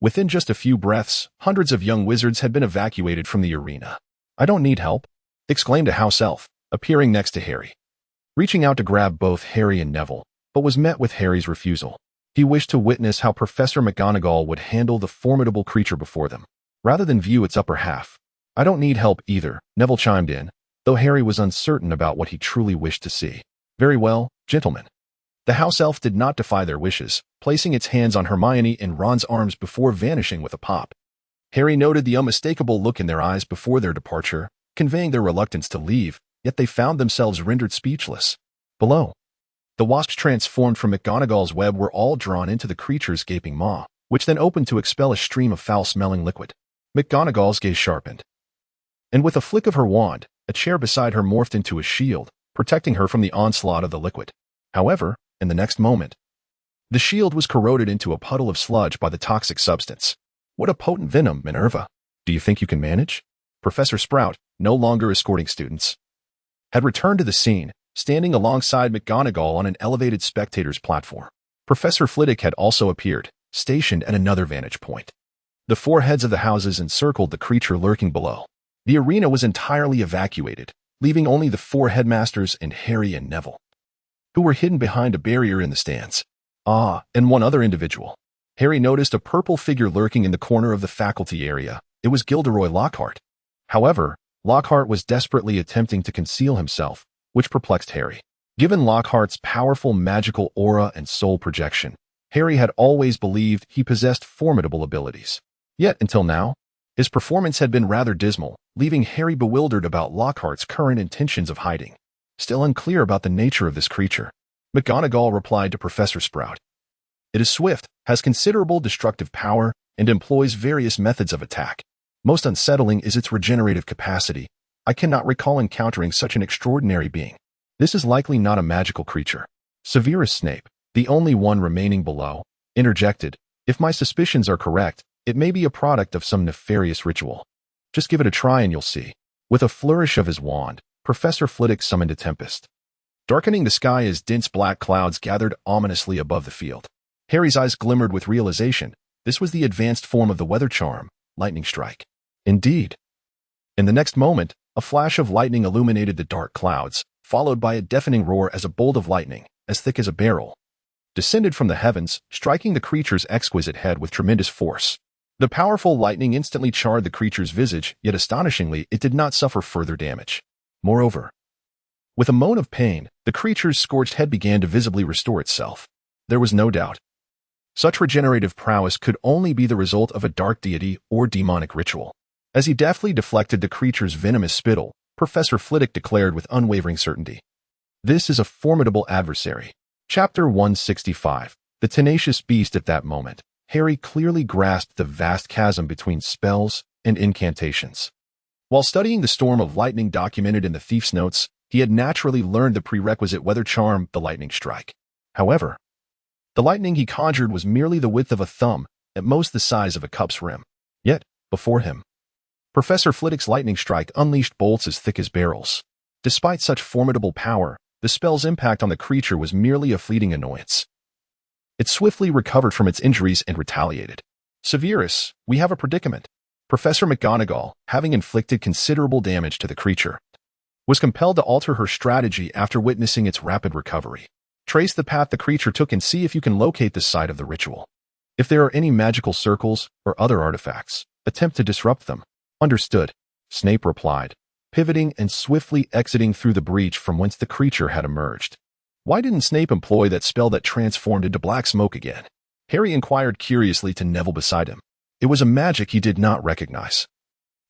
Within just a few breaths, hundreds of young wizards had been evacuated from the arena. "I don't need help," exclaimed a house elf, appearing next to Harry. Reaching out to grab both Harry and Neville, but was met with Harry's refusal. He wished to witness how Professor McGonagall would handle the formidable creature before them, rather than view its upper half. "I don't need help either," Neville chimed in, though Harry was uncertain about what he truly wished to see. "Very well, gentlemen." The house elf did not defy their wishes, placing its hands on Hermione and Ron's arms before vanishing with a pop. Harry noted the unmistakable look in their eyes before their departure, conveying their reluctance to leave, yet they found themselves rendered speechless. Below, the wasps transformed from McGonagall's web were all drawn into the creature's gaping maw, which then opened to expel a stream of foul-smelling liquid. McGonagall's gaze sharpened, and with a flick of her wand, a chair beside her morphed into a shield, protecting her from the onslaught of the liquid. However, in the next moment, the shield was corroded into a puddle of sludge by the toxic substance. "What a potent venom, Minerva. Do you think you can manage?" Professor Sprout, no longer escorting students, had returned to the scene, standing alongside McGonagall on an elevated spectator's platform. Professor Flitwick had also appeared, stationed at another vantage point. The 4 heads of the houses encircled the creature lurking below. The arena was entirely evacuated, leaving only the 4 headmasters and Harry and Neville, who were hidden behind a barrier in the stands. And one other individual. Harry noticed a purple figure lurking in the corner of the faculty area. It was Gilderoy Lockhart. However, Lockhart was desperately attempting to conceal himself, which perplexed Harry. Given Lockhart's powerful magical aura and soul projection, Harry had always believed he possessed formidable abilities. Yet, until now, his performance had been rather dismal, leaving Harry bewildered about Lockhart's current intentions of hiding. Still unclear about the nature of this creature, McGonagall replied to Professor Sprout. "It is swift, has considerable destructive power, and employs various methods of attack. Most unsettling is its regenerative capacity. I cannot recall encountering such an extraordinary being. This is likely not a magical creature." Severus Snape, the only one remaining below, interjected, "If my suspicions are correct, it may be a product of some nefarious ritual. Just give it a try and you'll see." With a flourish of his wand, Professor Flitwick summoned a tempest, darkening the sky as dense black clouds gathered ominously above the field. Harry's eyes glimmered with realization. This was the advanced form of the weather charm, lightning strike. Indeed. In the next moment, a flash of lightning illuminated the dark clouds, followed by a deafening roar as a bolt of lightning, as thick as a barrel, descended from the heavens, striking the creature's exquisite head with tremendous force. The powerful lightning instantly charred the creature's visage, yet astonishingly, it did not suffer further damage. Moreover, With a moan of pain, the creature's scorched head began to visibly restore itself. There was no doubt. Such regenerative prowess could only be the result of a dark deity or demonic ritual. As he deftly deflected the creature's venomous spittle, Professor Flitwick declared with unwavering certainty, "This is a formidable adversary." Chapter 165. The tenacious beast. At that moment, Harry clearly grasped the vast chasm between spells and incantations. While studying the storm of lightning documented in the thief's notes, he had naturally learned the prerequisite weather charm, the lightning strike. However, the lightning he conjured was merely the width of a thumb, at most the size of a cup's rim. Yet, before him, Professor Flitwick's lightning strike unleashed bolts as thick as barrels. Despite such formidable power, the spell's impact on the creature was merely a fleeting annoyance. It swiftly recovered from its injuries and retaliated. "Severus, we have a predicament." Professor McGonagall, having inflicted considerable damage to the creature, was compelled to alter her strategy after witnessing its rapid recovery. "Trace the path the creature took and see if you can locate the site of the ritual. If there are any magical circles or other artifacts, attempt to disrupt them." "Understood," Snape replied, pivoting and swiftly exiting through the breach from whence the creature had emerged. Why didn't Snape employ that spell that transformed into black smoke again? Harry inquired curiously to Neville beside him. It was a magic he did not recognize.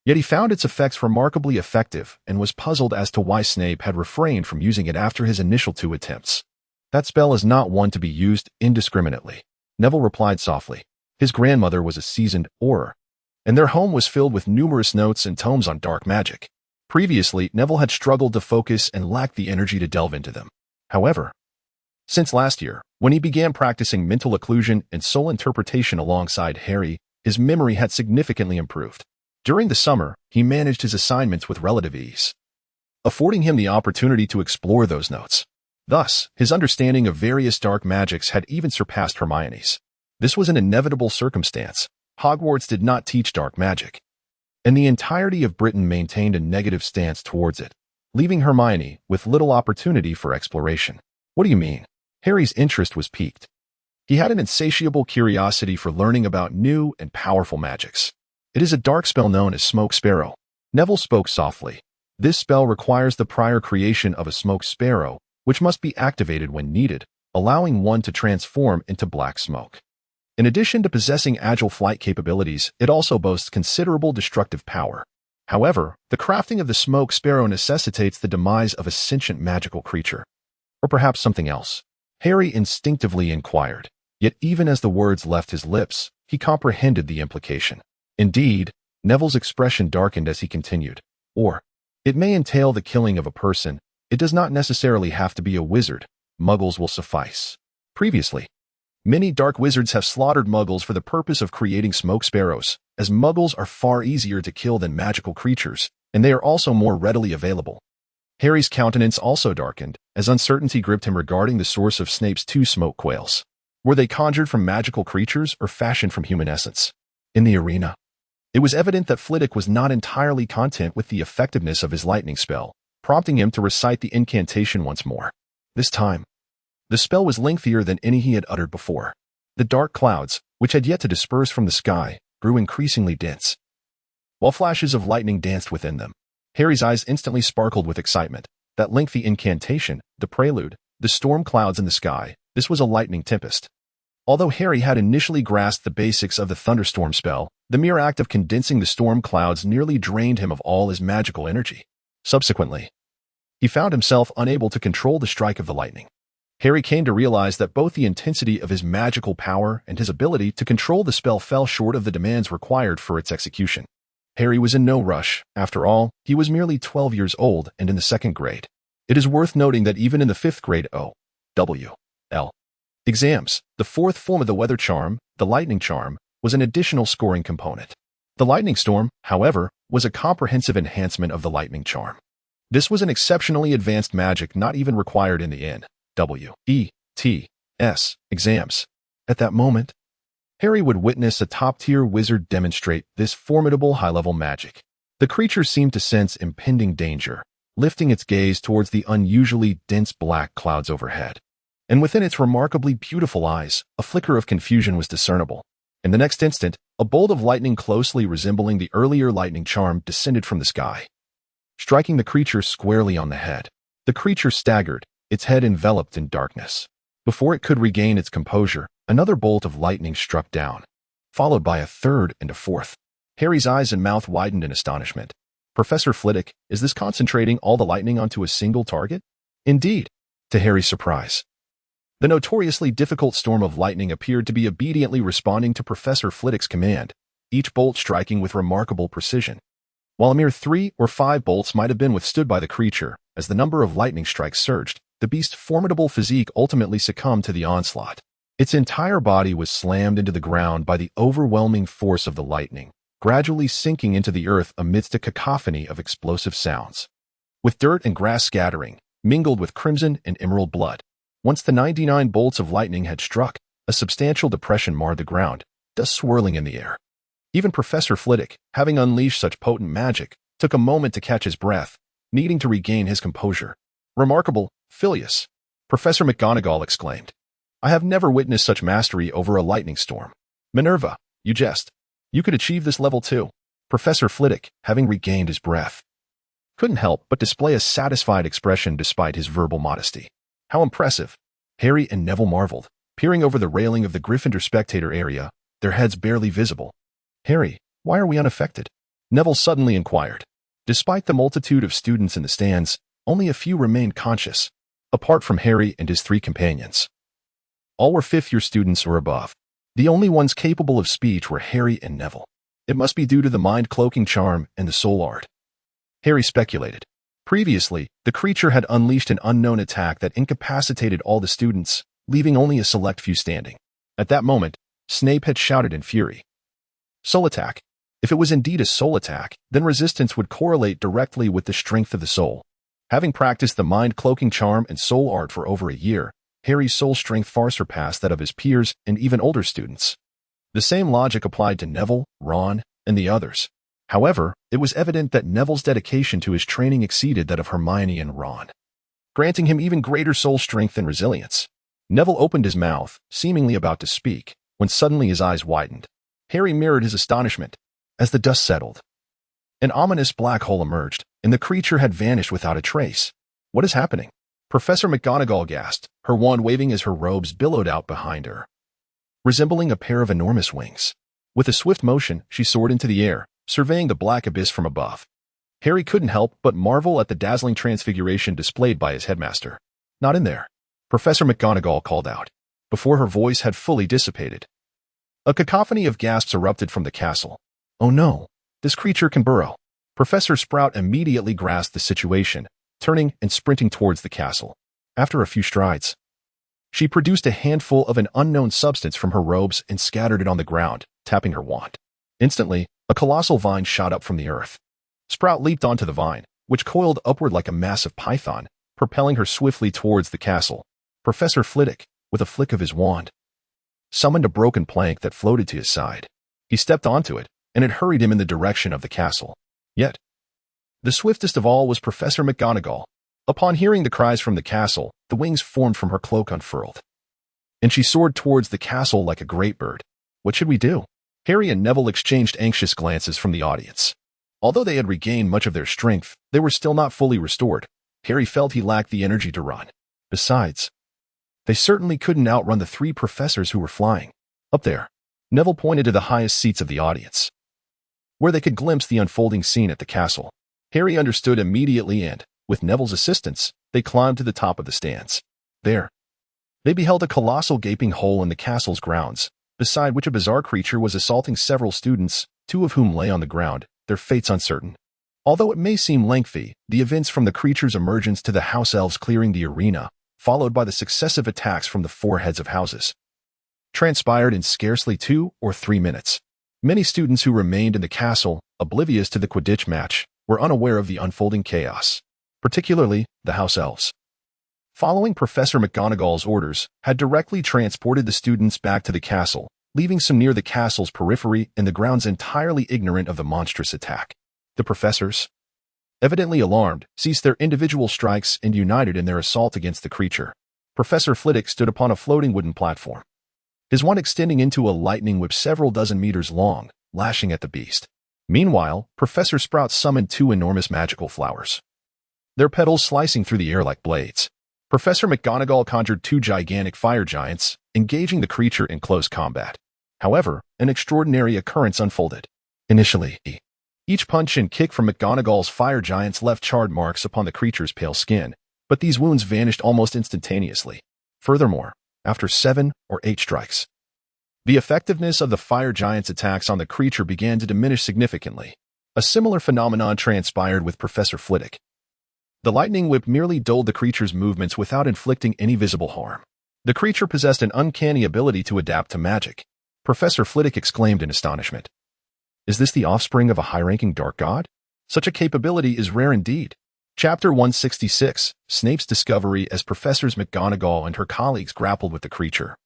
Yet he found its effects remarkably effective and was puzzled as to why Snape had refrained from using it after his initial 2 attempts. "That spell is not one to be used indiscriminately," Neville replied softly. His grandmother was a seasoned Auror, and their home was filled with numerous notes and tomes on dark magic. Previously, Neville had struggled to focus and lacked the energy to delve into them. However, since last year, when he began practicing mental occlusion and soul interpretation alongside Harry, his memory had significantly improved. During the summer, he managed his assignments with relative ease, affording him the opportunity to explore those notes. Thus, his understanding of various dark magics had even surpassed Hermione's. This was an inevitable circumstance. Hogwarts did not teach dark magic, and the entirety of Britain maintained a negative stance towards it, leaving Hermione with little opportunity for exploration. "What do you mean?" Harry's interest was piqued. He had an insatiable curiosity for learning about new and powerful magics. "It is a dark spell known as Smoke Sparrow." Neville spoke softly. "This spell requires the prior creation of a smoke sparrow, which must be activated when needed, allowing one to transform into black smoke. In addition to possessing agile flight capabilities, it also boasts considerable destructive power. However, the crafting of the smoke sparrow necessitates the demise of a sentient magical creature. Or perhaps something else?" Harry instinctively inquired. Yet even as the words left his lips, he comprehended the implication. Indeed, Neville's expression darkened as he continued. "Or, it may entail the killing of a person. It does not necessarily have to be a wizard. Muggles will suffice." Previously, many dark wizards have slaughtered muggles for the purpose of creating smoke sparrows, as muggles are far easier to kill than magical creatures, and they are also more readily available. Harry's countenance also darkened, as uncertainty gripped him regarding the source of Snape's 2 smoke quails. Were they conjured from magical creatures or fashioned from human essence? In the arena, it was evident that Flitwick was not entirely content with the effectiveness of his lightning spell, prompting him to recite the incantation once more. This time, the spell was lengthier than any he had uttered before. The dark clouds, which had yet to disperse from the sky, grew increasingly dense, while flashes of lightning danced within them. Harry's eyes instantly sparkled with excitement. That lengthy incantation, the prelude, the storm clouds in the sky, this was a lightning tempest. Although Harry had initially grasped the basics of the thunderstorm spell, the mere act of condensing the storm clouds nearly drained him of all his magical energy. Subsequently, he found himself unable to control the strike of the lightning. Harry came to realize that both the intensity of his magical power and his ability to control the spell fell short of the demands required for its execution. Harry was in no rush. After all, he was merely 12 years old and in the 2nd grade. It is worth noting that even in the 5th grade O.W.L. exams, the 4th form of the weather charm, the lightning charm, was an additional scoring component. The lightning storm, however, was a comprehensive enhancement of the lightning charm. This was an exceptionally advanced magic not even required in the N.W.E.T.S. exams. At that moment, Harry would witness a top-tier wizard demonstrate this formidable high-level magic. The creature seemed to sense impending danger, lifting its gaze towards the unusually dense black clouds overhead. And within its remarkably beautiful eyes, a flicker of confusion was discernible. In the next instant, a bolt of lightning closely resembling the earlier lightning charm descended from the sky, striking the creature squarely on the head. The creature staggered, its head enveloped in darkness. Before it could regain its composure, another bolt of lightning struck down, followed by a third and a fourth. Harry's eyes and mouth widened in astonishment. Professor Flitwick, is this concentrating all the lightning onto a single target? Indeed, to Harry's surprise. The notoriously difficult storm of lightning appeared to be obediently responding to Professor Flitwick's command, each bolt striking with remarkable precision. While a mere 3 or 5 bolts might have been withstood by the creature, as the number of lightning strikes surged, the beast's formidable physique ultimately succumbed to the onslaught. Its entire body was slammed into the ground by the overwhelming force of the lightning, gradually sinking into the earth amidst a cacophony of explosive sounds. With dirt and grass scattering, mingled with crimson and emerald blood. Once the 99 bolts of lightning had struck, a substantial depression marred the ground, dust swirling in the air. Even Professor Flitwick, having unleashed such potent magic, took a moment to catch his breath, needing to regain his composure. Remarkable, Phileas, Professor McGonagall exclaimed. I have never witnessed such mastery over a lightning storm. Minerva, you jest. You could achieve this level too. Professor Flitwick, having regained his breath, couldn't help but display a satisfied expression despite his verbal modesty. How impressive! Harry and Neville marveled, peering over the railing of the Gryffindor spectator area, their heads barely visible. Harry, why are we unaffected? Neville suddenly inquired. Despite the multitude of students in the stands, only a few remained conscious, apart from Harry and his 3 companions. All were 5th-year students or above. The only ones capable of speech were Harry and Neville. It must be due to the mind-cloaking charm and the soul art. Harry speculated. Previously, the creature had unleashed an unknown attack that incapacitated all the students, leaving only a select few standing. At that moment, Snape had shouted in fury. Soul attack. If it was indeed a soul attack, then resistance would correlate directly with the strength of the soul. Having practiced the mind-cloaking charm and soul art for over a year, Harry's soul strength far surpassed that of his peers and even older students. The same logic applied to Neville, Ron, and the others. However, it was evident that Neville's dedication to his training exceeded that of Hermione and Ron, granting him even greater soul strength and resilience. Neville opened his mouth, seemingly about to speak, when suddenly his eyes widened. Harry mirrored his astonishment. As the dust settled, an ominous black hole emerged, and the creature had vanished without a trace. What is happening? Professor McGonagall gasped, her wand waving as her robes billowed out behind her, resembling a pair of enormous wings. With a swift motion, she soared into the air, surveying the black abyss from above. Harry couldn't help but marvel at the dazzling transfiguration displayed by his headmaster. Not in there, Professor McGonagall called out, before her voice had fully dissipated. A cacophony of gasps erupted from the castle. Oh no, this creature can burrow. Professor Sprout immediately grasped the situation, turning and sprinting towards the castle. After a few strides, she produced a handful of an unknown substance from her robes and scattered it on the ground, tapping her wand. Instantly, a colossal vine shot up from the earth. Sprout leaped onto the vine, which coiled upward like a massive python, propelling her swiftly towards the castle. Professor Flitwick, with a flick of his wand, summoned a broken plank that floated to his side. He stepped onto it, and it hurried him in the direction of the castle. Yet, the swiftest of all was Professor McGonagall. Upon hearing the cries from the castle, the wings formed from her cloak unfurled, and she soared towards the castle like a great bird. What should we do? Harry and Neville exchanged anxious glances from the audience. Although they had regained much of their strength, they were still not fully restored. Harry felt he lacked the energy to run. Besides, they certainly couldn't outrun the 3 professors who were flying. Up there, Neville pointed to the highest seats of the audience, where they could glimpse the unfolding scene at the castle. Harry understood immediately and, with Neville's assistance, they climbed to the top of the stands. There, they beheld a colossal gaping hole in the castle's grounds, beside which a bizarre creature was assaulting several students, 2 of whom lay on the ground, their fates uncertain. Although it may seem lengthy, the events from the creature's emergence to the house elves clearing the arena, followed by the successive attacks from the 4 heads of houses, transpired in scarcely 2 or 3 minutes. Many students who remained in the castle, oblivious to the Quidditch match, were unaware of the unfolding chaos, particularly the house elves. Following Professor McGonagall's orders, had directly transported the students back to the castle, leaving some near the castle's periphery and the grounds entirely ignorant of the monstrous attack. The professors, evidently alarmed, ceased their individual strikes and united in their assault against the creature. Professor Flitwick stood upon a floating wooden platform, his wand extending into a lightning whip several dozen meters long, lashing at the beast. Meanwhile, Professor Sprout summoned 2 enormous magical flowers. their petals slicing through the air like blades. Professor McGonagall conjured two gigantic fire giants, engaging the creature in close combat. However, an extraordinary occurrence unfolded. Initially, each punch and kick from McGonagall's fire giants left charred marks upon the creature's pale skin, but these wounds vanished almost instantaneously. Furthermore, after 7 or 8 strikes, the effectiveness of the fire giant's attacks on the creature began to diminish significantly. A similar phenomenon transpired with Professor Flitwick. The lightning whip merely dulled the creature's movements without inflicting any visible harm. The creature possessed an uncanny ability to adapt to magic. Professor Flitwick exclaimed in astonishment. Is this the offspring of a high-ranking dark god? Such a capability is rare indeed. Chapter 166, Snape's Discovery. As Professors McGonagall and her colleagues grappled with the creature,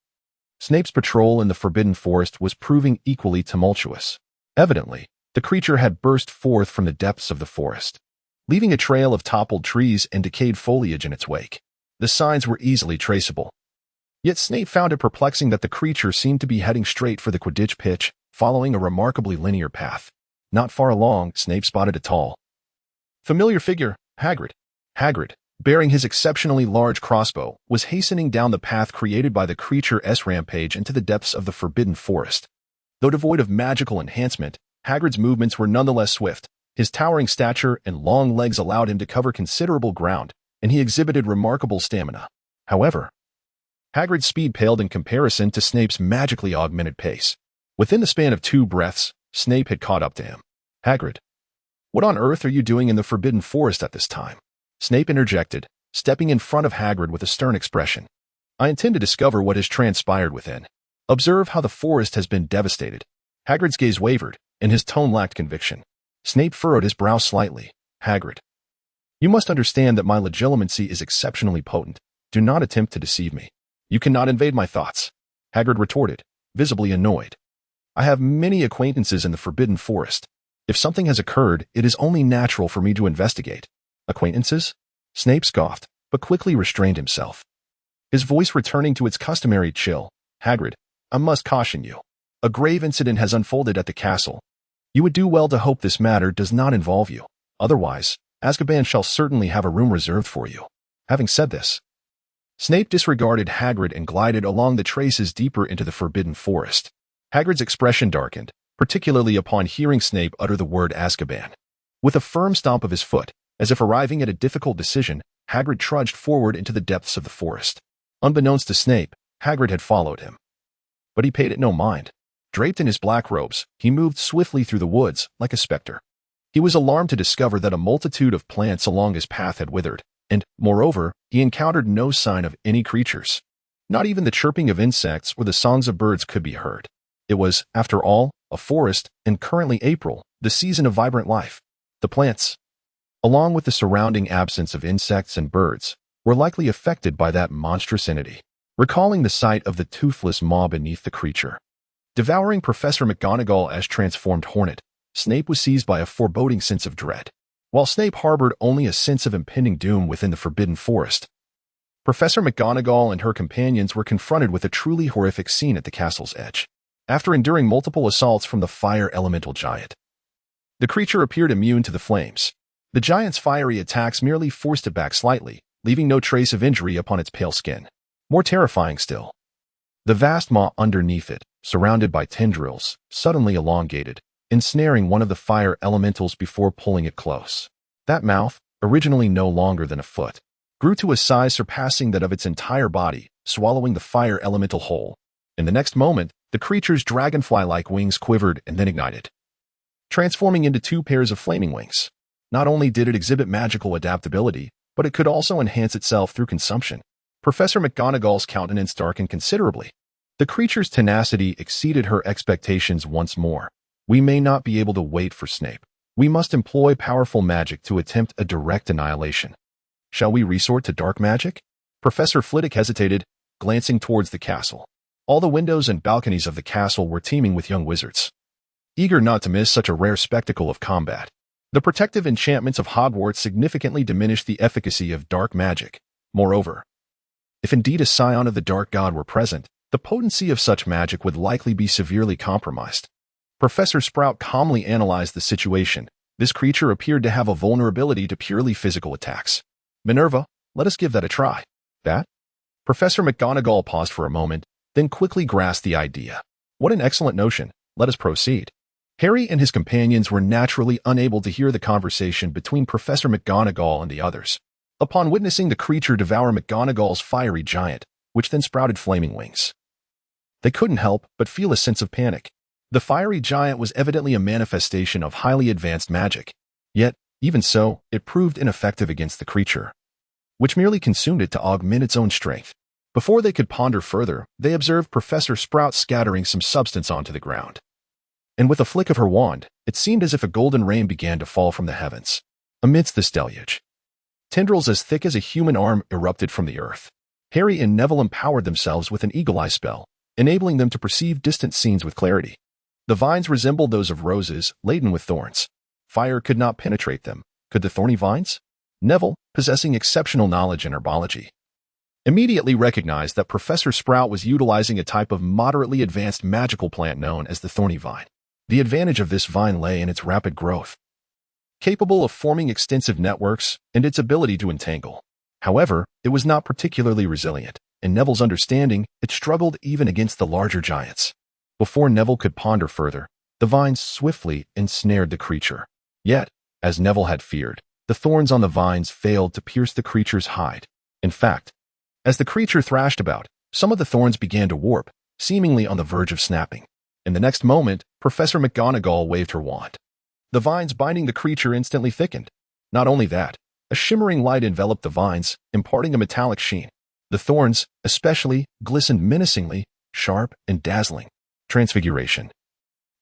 Snape's patrol in the Forbidden Forest was proving equally tumultuous. Evidently, the creature had burst forth from the depths of the forest, leaving a trail of toppled trees and decayed foliage in its wake. The signs were easily traceable. Yet Snape found it perplexing that the creature seemed to be heading straight for the Quidditch pitch, following a remarkably linear path. Not far along, Snape spotted a tall, familiar figure, Hagrid. Hagrid, bearing his exceptionally large crossbow, was hastening down the path created by the creature's rampage into the depths of the Forbidden Forest. Though devoid of magical enhancement, Hagrid's movements were nonetheless swift. His towering stature and long legs allowed him to cover considerable ground, and he exhibited remarkable stamina. However, Hagrid's speed paled in comparison to Snape's magically augmented pace. Within the span of 2 breaths, Snape had caught up to him. Hagrid, what on earth are you doing in the Forbidden Forest at this time? Snape interjected, stepping in front of Hagrid with a stern expression. I intend to discover what has transpired within. Observe how the forest has been devastated. Hagrid's gaze wavered, and his tone lacked conviction. Snape furrowed his brow slightly. Hagrid, you must understand that my legilimency is exceptionally potent. Do not attempt to deceive me. You cannot invade my thoughts. Hagrid retorted, visibly annoyed. I have many acquaintances in the Forbidden Forest. If something has occurred, it is only natural for me to investigate. Acquaintances? Snape scoffed, but quickly restrained himself. His voice returning to its customary chill. Hagrid, I must caution you. A grave incident has unfolded at the castle. You would do well to hope this matter does not involve you. Otherwise, Azkaban shall certainly have a room reserved for you. Having said this, Snape disregarded Hagrid and glided along the traces deeper into the Forbidden Forest. Hagrid's expression darkened, particularly upon hearing Snape utter the word Azkaban. With a firm stomp of his foot, as if arriving at a difficult decision, Hagrid trudged forward into the depths of the forest. Unbeknownst to Snape, Hagrid had followed him. But he paid it no mind. Draped in his black robes, he moved swiftly through the woods, like a specter. He was alarmed to discover that a multitude of plants along his path had withered, and, moreover, he encountered no sign of any creatures. Not even the chirping of insects or the songs of birds could be heard. It was, after all, a forest, and currently April, the season of vibrant life. The plants, along with the surrounding absence of insects and birds, were likely affected by that monstrous entity. Recalling the sight of the toothless maw beneath the creature, devouring Professor McGonagall as transformed hornet, Snape was seized by a foreboding sense of dread. While Snape harbored only a sense of impending doom within the Forbidden Forest, Professor McGonagall and her companions were confronted with a truly horrific scene at the castle's edge. After enduring multiple assaults from the fire elemental giant, the creature appeared immune to the flames. The giant's fiery attacks merely forced it back slightly, leaving no trace of injury upon its pale skin. More terrifying still, the vast maw underneath it, surrounded by tendrils, suddenly elongated, ensnaring one of the fire elementals before pulling it close. That mouth, originally no longer than a foot, grew to a size surpassing that of its entire body, swallowing the fire elemental whole. In the next moment, the creature's dragonfly-like wings quivered and then ignited, transforming into 2 pairs of flaming wings. Not only did it exhibit magical adaptability, but it could also enhance itself through consumption. Professor McGonagall's countenance darkened considerably. The creature's tenacity exceeded her expectations once more. We may not be able to wait for Snape. We must employ powerful magic to attempt a direct annihilation. Shall we resort to dark magic? Professor Flitwick hesitated, glancing towards the castle. All the windows and balconies of the castle were teeming with young wizards, eager not to miss such a rare spectacle of combat. The protective enchantments of Hogwarts significantly diminished the efficacy of dark magic. Moreover, if indeed a scion of the dark god were present, the potency of such magic would likely be severely compromised. Professor Sprout calmly analyzed the situation, This creature appeared to have a vulnerability to purely physical attacks. Minerva, let us give that a try. That? Professor McGonagall paused for a moment, then quickly grasped the idea. What an excellent notion. Let us proceed. Harry and his companions were naturally unable to hear the conversation between Professor McGonagall and the others. Upon witnessing the creature devour McGonagall's fiery giant, which then sprouted flaming wings, they couldn't help but feel a sense of panic. The fiery giant was evidently a manifestation of highly advanced magic. Yet, even so, it proved ineffective against the creature, which merely consumed it to augment its own strength. Before they could ponder further, they observed Professor Sprout scattering some substance onto the ground. And with a flick of her wand, it seemed as if a golden rain began to fall from the heavens. Amidst this deluge, tendrils as thick as a human arm erupted from the earth. Harry and Neville empowered themselves with an eagle-eye spell, enabling them to perceive distant scenes with clarity. The vines resembled those of roses, laden with thorns. Fire could not penetrate them. Could the thorny vines? Neville, possessing exceptional knowledge in herbology, immediately recognized that Professor Sprout was utilizing a type of moderately advanced magical plant known as the thorny vine. The advantage of this vine lay in its rapid growth, capable of forming extensive networks, and its ability to entangle. However, it was not particularly resilient. In Neville's understanding, it struggled even against the larger giants. Before Neville could ponder further, the vines swiftly ensnared the creature. Yet, as Neville had feared, the thorns on the vines failed to pierce the creature's hide. In fact, as the creature thrashed about, some of the thorns began to warp, seemingly on the verge of snapping. In the next moment, Professor McGonagall waved her wand. The vines binding the creature instantly thickened. Not only that, a shimmering light enveloped the vines, imparting a metallic sheen. The thorns, especially, glistened menacingly, sharp and dazzling. Transfiguration.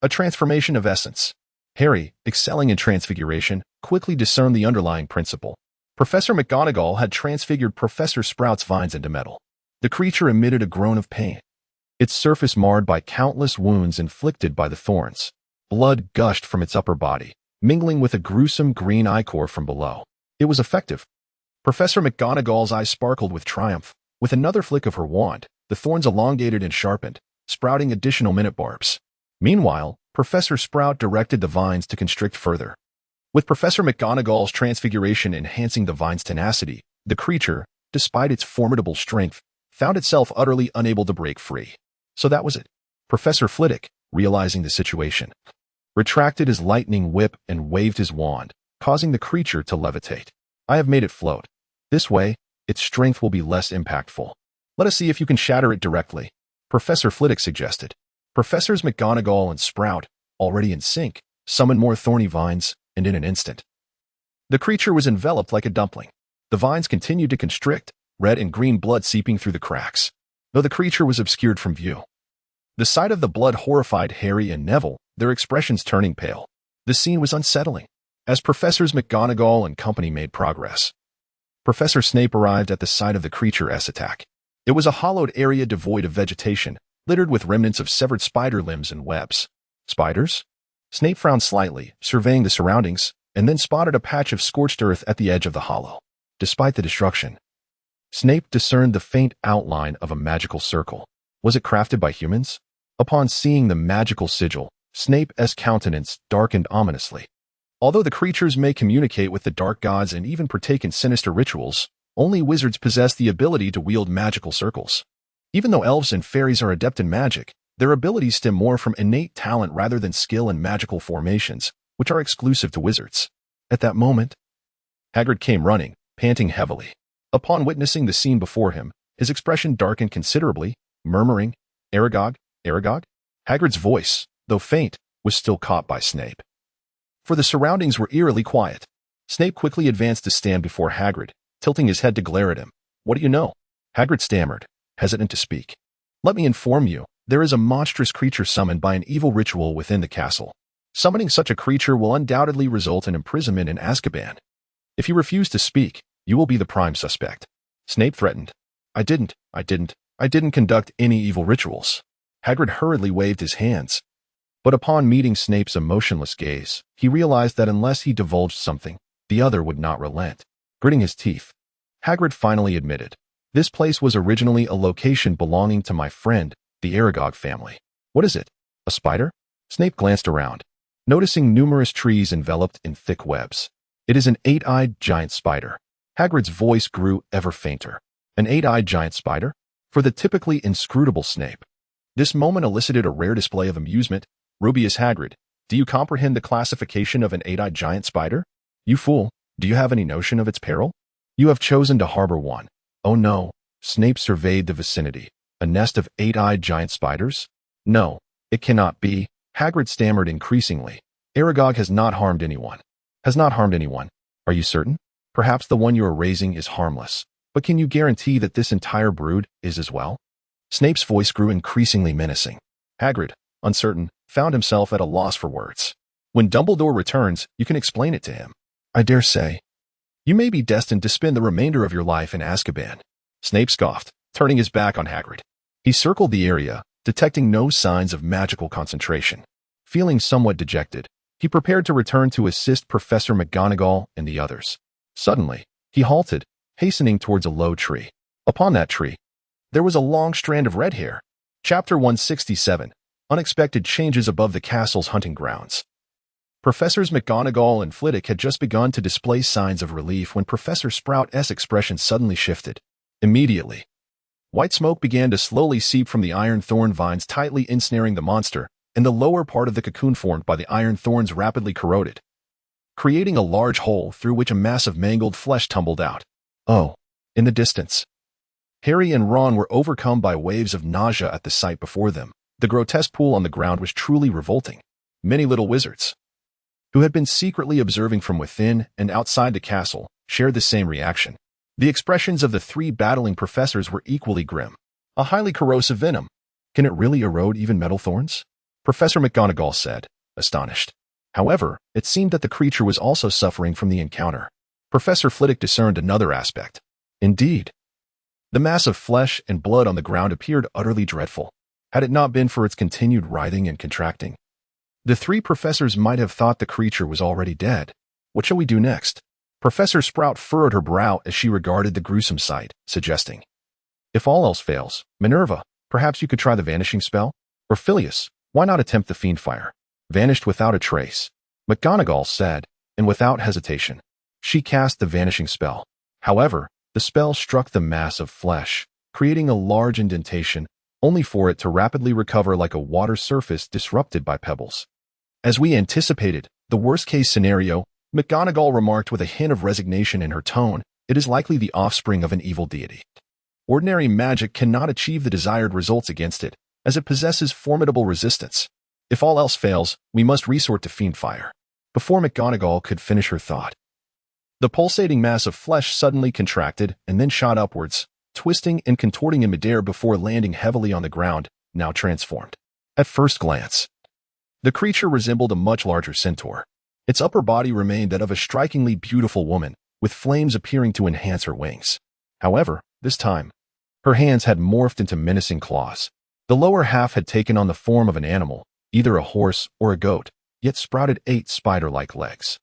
A transformation of essence. Harry, excelling in transfiguration, quickly discerned the underlying principle. Professor McGonagall had transfigured Professor Sprout's vines into metal. The creature emitted a groan of pain, its surface marred by countless wounds inflicted by the thorns. Blood gushed from its upper body, mingling with a gruesome green ichor from below. It was effective. Professor McGonagall's eyes sparkled with triumph. With another flick of her wand, the thorns elongated and sharpened, sprouting additional minute barbs. Meanwhile, Professor Sprout directed the vines to constrict further. With Professor McGonagall's transfiguration enhancing the vine's tenacity, the creature, despite its formidable strength, found itself utterly unable to break free. So that was it. Professor Flitwick, realizing the situation, retracted his lightning whip and waved his wand, causing the creature to levitate. I have made it float. This way, its strength will be less impactful. Let us see if you can shatter it directly, Professor Flitwick suggested. Professors McGonagall and Sprout, already in sync, summoned more thorny vines, and in an instant, the creature was enveloped like a dumpling. The vines continued to constrict, red and green blood seeping through the cracks, though the creature was obscured from view. The sight of the blood horrified Harry and Neville, their expressions turning pale. The scene was unsettling. As Professors McGonagall and company made progress, Professor Snape arrived at the site of the creature's attack. It was a hollowed area devoid of vegetation, littered with remnants of severed spider limbs and webs. Spiders? Snape frowned slightly, surveying the surroundings, and then spotted a patch of scorched earth at the edge of the hollow. Despite the destruction, Snape discerned the faint outline of a magical circle. Was it crafted by humans? Upon seeing the magical sigil, Snape's countenance darkened ominously. Although the creatures may communicate with the dark gods and even partake in sinister rituals, only wizards possess the ability to wield magical circles. Even though elves and fairies are adept in magic, their abilities stem more from innate talent rather than skill in magical formations, which are exclusive to wizards. At that moment, Hagrid came running, panting heavily. Upon witnessing the scene before him, his expression darkened considerably, murmuring, "Aragog, Aragog?" Hagrid's voice, though faint, was still caught by Snape. For the surroundings were eerily quiet. Snape quickly advanced to stand before Hagrid, tilting his head to glare at him. "What do you know?" Hagrid stammered, hesitant to speak. "Let me inform you, there is a monstrous creature summoned by an evil ritual within the castle. Summoning such a creature will undoubtedly result in imprisonment in Azkaban. If you refuse to speak, you will be the prime suspect." Snape threatened. I didn't conduct any evil rituals." Hagrid hurriedly waved his hands. But upon meeting Snape's emotionless gaze, he realized that unless he divulged something, the other would not relent. Gritting his teeth, Hagrid finally admitted, "This place was originally a location belonging to my friend, the Aragog family." "What is it? A spider?" Snape glanced around. noticing numerous trees enveloped in thick webs. It is an eight-eyed giant spider. Hagrid's voice grew ever fainter. An eight-eyed giant spider? For the typically inscrutable Snape. This moment elicited a rare display of amusement. Rubius Hagrid, do you comprehend the classification of an eight-eyed giant spider? You fool, do you have any notion of its peril? You have chosen to harbor one. Oh no. Snape surveyed the vicinity. A nest of eight-eyed giant spiders? No, it cannot be. Hagrid stammered increasingly. Aragog has not harmed anyone. Has not harmed anyone. Are you certain? Perhaps the one you are raising is harmless. But can you guarantee that this entire brood is as well? Snape's voice grew increasingly menacing. Hagrid, uncertain, found himself at a loss for words. When Dumbledore returns, you can explain it to him. I dare say. You may be destined to spend the remainder of your life in Azkaban. Snape scoffed, turning his back on Hagrid. He circled the area, detecting no signs of magical concentration. Feeling somewhat dejected, he prepared to return to assist Professor McGonagall and the others. Suddenly, he halted, hastening towards a low tree. Upon that tree, there was a long strand of red hair. Chapter 167, Unexpected Changes Above the Castle's Hunting Grounds. Professors McGonagall and Flitwick had just begun to display signs of relief when Professor Sprout's expression suddenly shifted. Immediately, white smoke began to slowly seep from the iron thorn vines tightly ensnaring the monster, and the lower part of the cocoon formed by the iron thorns rapidly corroded, creating a large hole through which a mass of mangled flesh tumbled out. Oh, in the distance. Harry and Ron were overcome by waves of nausea at the sight before them. The grotesque pool on the ground was truly revolting. Many little wizards, who had been secretly observing from within and outside the castle, shared the same reaction. The expressions of the three battling professors were equally grim. A highly corrosive venom. Can it really erode even metal thorns? Professor McGonagall said, astonished. However, it seemed that the creature was also suffering from the encounter. Professor Flitwick discerned another aspect. Indeed, the mass of flesh and blood on the ground appeared utterly dreadful, had it not been for its continued writhing and contracting. The three professors might have thought the creature was already dead. What shall we do next? Professor Sprout furrowed her brow as she regarded the gruesome sight, suggesting, if all else fails, Minerva, perhaps you could try the vanishing spell? Or Phileas, why not attempt the fiend fire? Vanished without a trace. McGonagall said, and without hesitation, she cast the vanishing spell. However, the spell struck the mass of flesh, creating a large indentation, only for it to rapidly recover like a water surface disrupted by pebbles. As we anticipated, the worst-case scenario, McGonagall remarked with a hint of resignation in her tone, it is likely the offspring of an evil deity. Ordinary magic cannot achieve the desired results against it, as it possesses formidable resistance. If all else fails, we must resort to fiend fire. Before McGonagall could finish her thought, the pulsating mass of flesh suddenly contracted and then shot upwards, twisting and contorting in midair before landing heavily on the ground, now transformed. At first glance, the creature resembled a much larger centaur. Its upper body remained that of a strikingly beautiful woman, with flames appearing to enhance her wings. However, this time, her hands had morphed into menacing claws. The lower half had taken on the form of an animal, either a horse or a goat, yet sprouted 8 spider-like legs.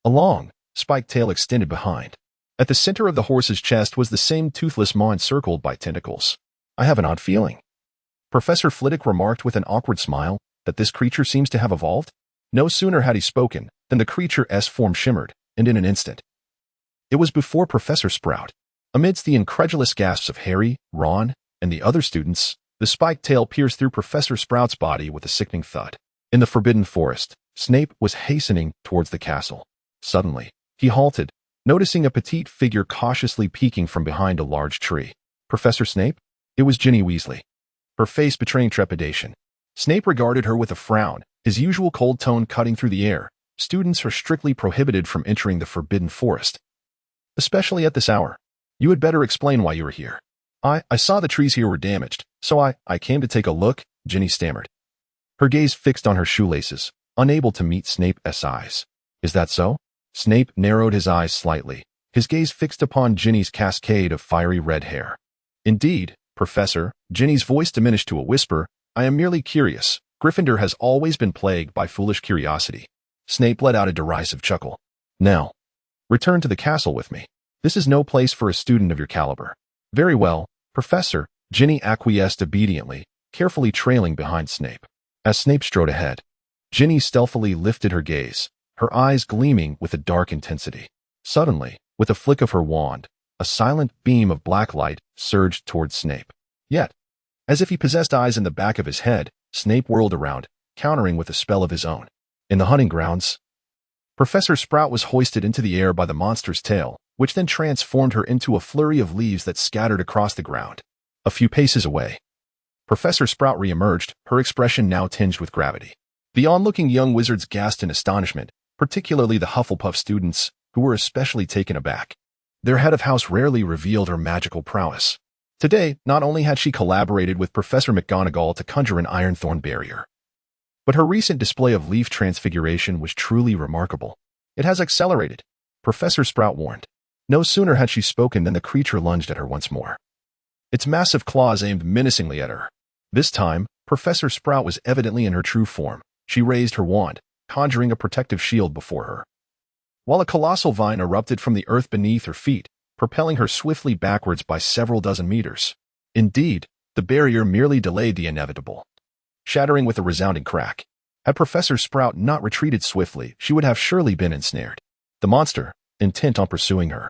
A long, spiked tail extended behind. At the center of the horse's chest was the same toothless maw encircled by tentacles. I have an odd feeling, Professor Flitwick remarked with an awkward smile, that this creature seems to have evolved. No sooner had he spoken than the creature's form shimmered, and in an instant, it was before Professor Sprout. Amidst the incredulous gasps of Harry, Ron, and the other students, the spiked tail pierced through Professor Sprout's body with a sickening thud. In the Forbidden Forest, Snape was hastening towards the castle. Suddenly, he halted, noticing a petite figure cautiously peeking from behind a large tree. Professor Snape? It was Ginny Weasley, her face betraying trepidation. Snape regarded her with a frown, his usual cold tone cutting through the air. Students are strictly prohibited from entering the Forbidden Forest, especially at this hour. You had better explain why you were here. I saw the trees here were damaged, so I came to take a look, Ginny stammered, her gaze fixed on her shoelaces, unable to meet Snape's eyes. Is that so? Snape narrowed his eyes slightly, his gaze fixed upon Ginny's cascade of fiery red hair. Indeed, Professor, Ginny's voice diminished to a whisper, I am merely curious. Gryffindor has always been plagued by foolish curiosity. Snape let out a derisive chuckle. Now, return to the castle with me. This is no place for a student of your caliber. Very well, Professor, Ginny acquiesced obediently, carefully trailing behind Snape. As Snape strode ahead, Ginny stealthily lifted her gaze, her eyes gleaming with a dark intensity. Suddenly, with a flick of her wand, a silent beam of black light surged towards Snape. Yet, as if he possessed eyes in the back of his head, Snape whirled around, countering with a spell of his own. In the hunting grounds, Professor Sprout was hoisted into the air by the monster's tail, which then transformed her into a flurry of leaves that scattered across the ground. A few paces away, Professor Sprout re-emerged, her expression now tinged with gravity. The onlooking young wizards gasped in astonishment, particularly the Hufflepuff students, who were especially taken aback. Their head of house rarely revealed her magical prowess. Today, not only had she collaborated with Professor McGonagall to conjure an iron thorn barrier, but her recent display of leaf transfiguration was truly remarkable. It has accelerated, Professor Sprout warned. No sooner had she spoken than the creature lunged at her once more. Its massive claws aimed menacingly at her. This time, Professor Sprout was evidently in her true form. She raised her wand, conjuring a protective shield before her, while a colossal vine erupted from the earth beneath her feet, propelling her swiftly backwards by several dozen meters. Indeed, the barrier merely delayed the inevitable, shattering with a resounding crack. Had Professor Sprout not retreated swiftly, she would have surely been ensnared. The monster, intent on pursuing her,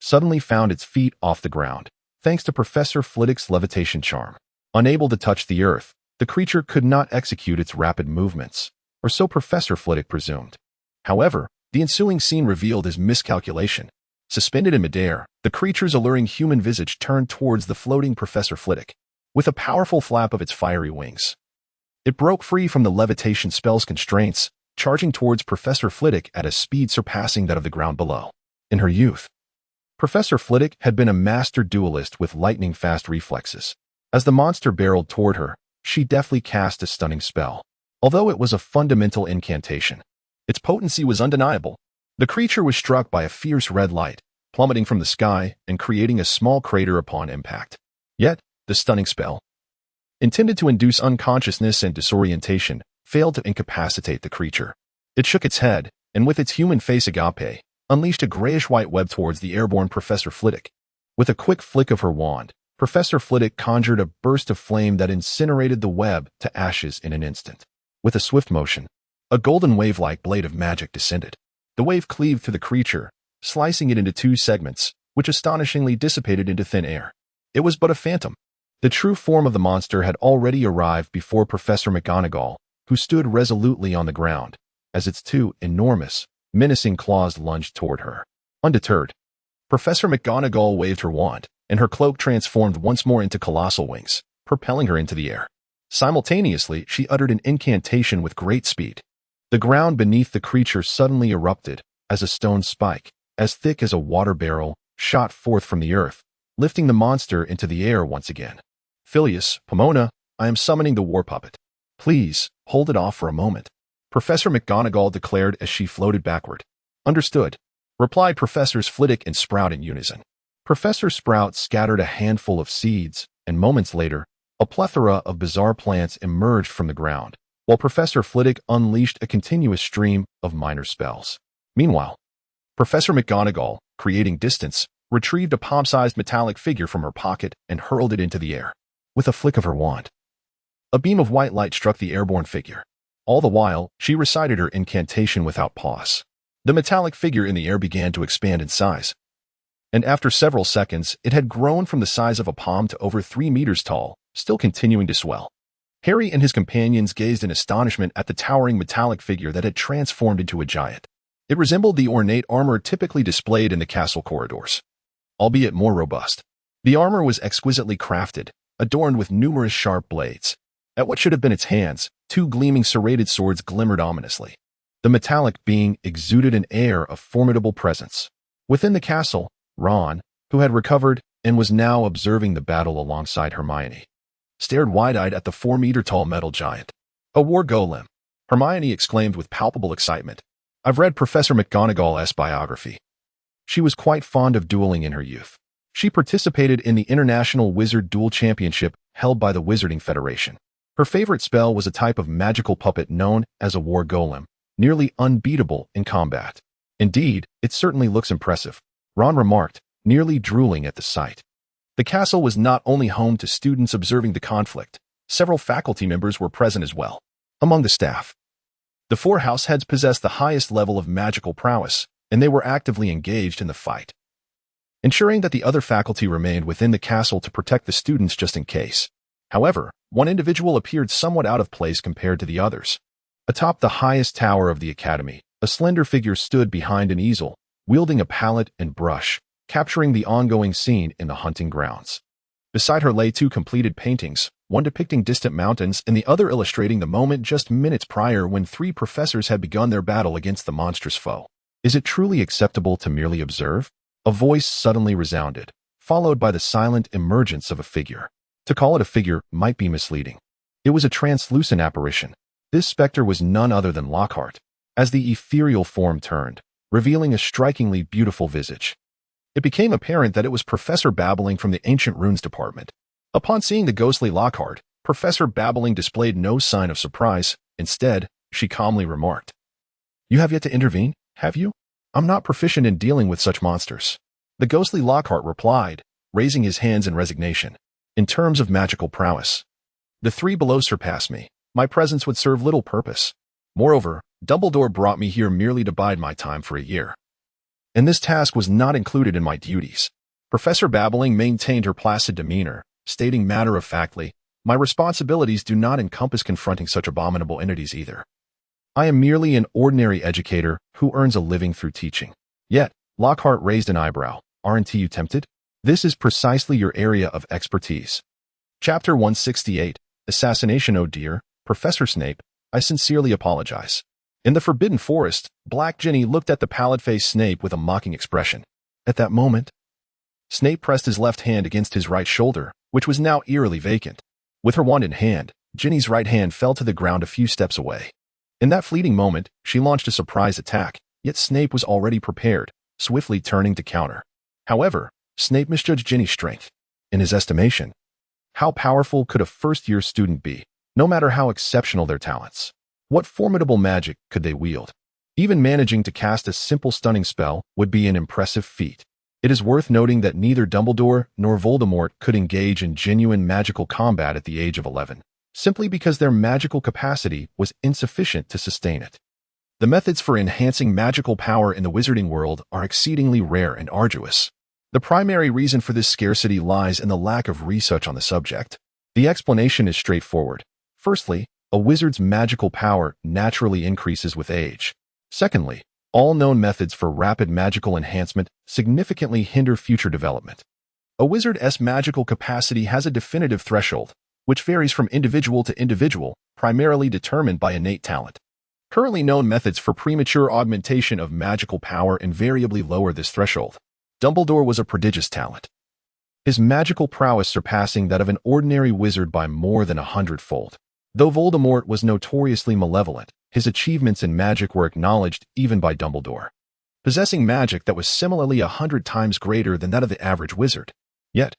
suddenly found its feet off the ground, thanks to Professor Flitwick's levitation charm. Unable to touch the earth, the creature could not execute its rapid movements, or so Professor Flitwick presumed. However, the ensuing scene revealed his miscalculation. Suspended in midair, the creature's alluring human visage turned towards the floating Professor Flitwick. With a powerful flap of its fiery wings, it broke free from the levitation spell's constraints, charging towards Professor Flitwick at a speed surpassing that of the ground below. In her youth, Professor Flitwick had been a master duelist with lightning-fast reflexes. As the monster barreled toward her, she deftly cast a stunning spell. Although it was a fundamental incantation, its potency was undeniable. The creature was struck by a fierce red light, plummeting from the sky and creating a small crater upon impact. Yet, the stunning spell, intended to induce unconsciousness and disorientation, failed to incapacitate the creature. It shook its head, and with its human face agape, unleashed a grayish-white web towards the airborne Professor Flitwick. With a quick flick of her wand, Professor Flitwick conjured a burst of flame that incinerated the web to ashes in an instant. With a swift motion, a golden wave-like blade of magic descended. The wave cleaved through the creature, slicing it into two segments, which astonishingly dissipated into thin air. It was but a phantom. The true form of the monster had already arrived before Professor McGonagall, who stood resolutely on the ground, as its two enormous, menacing claws lunged toward her. Undeterred, Professor McGonagall waved her wand, and her cloak transformed once more into colossal wings, propelling her into the air. Simultaneously, she uttered an incantation with great speed. The ground beneath the creature suddenly erupted, as a stone spike, as thick as a water barrel, shot forth from the earth, lifting the monster into the air once again. Phileas, Pomona, I am summoning the war puppet. Please, hold it off for a moment, Professor McGonagall declared as she floated backward. Understood, replied Professors Flitwick and Sprout in unison. Professor Sprout scattered a handful of seeds, and moments later, a plethora of bizarre plants emerged from the ground, while Professor Flitwick unleashed a continuous stream of minor spells. Meanwhile, Professor McGonagall, creating distance, retrieved a palm-sized metallic figure from her pocket and hurled it into the air. With a flick of her wand, a beam of white light struck the airborne figure. All the while, she recited her incantation without pause. The metallic figure in the air began to expand in size, and after several seconds, it had grown from the size of a palm to over 3 meters tall, still continuing to swell. Harry and his companions gazed in astonishment at the towering metallic figure that had transformed into a giant. It resembled the ornate armor typically displayed in the castle corridors, albeit more robust. The armor was exquisitely crafted, adorned with numerous sharp blades. At what should have been its hands, 2 gleaming serrated swords glimmered ominously. The metallic being exuded an air of formidable presence. Within the castle, Ron, who had recovered and was now observing the battle alongside Hermione, stared wide-eyed at the 4-meter-tall metal giant. A war golem, Hermione exclaimed with palpable excitement. I've read Professor McGonagall's biography. She was quite fond of dueling in her youth. She participated in the International Wizard Duel Championship held by the Wizarding Federation. Her favorite spell was a type of magical puppet known as a war golem, nearly unbeatable in combat. Indeed, it certainly looks impressive, Ron remarked, nearly drooling at the sight. The castle was not only home to students observing the conflict, several faculty members were present as well. Among the staff, The four house heads possessed the highest level of magical prowess, and they were actively engaged in the fight, ensuring that the other faculty remained within the castle to protect the students just in case. However, one individual appeared somewhat out of place compared to the others. Atop the highest tower of the academy, a slender figure stood behind an easel, wielding a palette and brush, capturing the ongoing scene in the hunting grounds. Beside her lay two completed paintings, one depicting distant mountains and the other illustrating the moment just minutes prior when three professors had begun their battle against the monstrous foe. Is it truly acceptable to merely observe? A voice suddenly resounded, followed by the silent emergence of a figure. To call it a figure might be misleading. It was a translucent apparition. This specter was none other than Lockhart, as the ethereal form turned, revealing a strikingly beautiful visage. It became apparent that it was Professor Babbling from the Ancient Runes Department. Upon seeing the ghostly Lockhart, Professor Babbling displayed no sign of surprise. Instead, she calmly remarked, "You have yet to intervene, have you? I'm not proficient in dealing with such monsters." The ghostly Lockhart replied, raising his hands in resignation. "In terms of magical prowess, the three below surpass me. My presence would serve little purpose. Moreover, Dumbledore brought me here merely to bide my time for a year, and this task was not included in my duties." Professor Babbling maintained her placid demeanor, stating matter-of-factly, "My responsibilities do not encompass confronting such abominable entities either. I am merely an ordinary educator who earns a living through teaching." Yet, Lockhart raised an eyebrow. "Aren't you tempted? This is precisely your area of expertise." Chapter 168, Assassination. "Oh dear, Professor Snape, I sincerely apologize." In the Forbidden Forest, Black Ginny looked at the pallid-faced Snape with a mocking expression. At that moment, Snape pressed his left hand against his right shoulder, which was now eerily vacant. With her wand in hand, Ginny's right hand fell to the ground a few steps away. In that fleeting moment, she launched a surprise attack, yet Snape was already prepared, swiftly turning to counter. However, Snape misjudged Ginny's strength. In his estimation, how powerful could a first-year student be, no matter how exceptional their talents? What formidable magic could they wield? Even managing to cast a simple stunning spell would be an impressive feat. It is worth noting that neither Dumbledore nor Voldemort could engage in genuine magical combat at the age of 11, simply because their magical capacity was insufficient to sustain it. The methods for enhancing magical power in the wizarding world are exceedingly rare and arduous. The primary reason for this scarcity lies in the lack of research on the subject. The explanation is straightforward. Firstly, a wizard's magical power naturally increases with age. Secondly, all known methods for rapid magical enhancement significantly hinder future development. A wizard's magical capacity has a definitive threshold, which varies from individual to individual, primarily determined by innate talent. Currently known methods for premature augmentation of magical power invariably lower this threshold. Dumbledore was a prodigious talent, his magical prowess surpassing that of an ordinary wizard by more than 100-fold. Though Voldemort was notoriously malevolent, his achievements in magic were acknowledged even by Dumbledore, possessing magic that was similarly 100 times greater than that of the average wizard. Yet,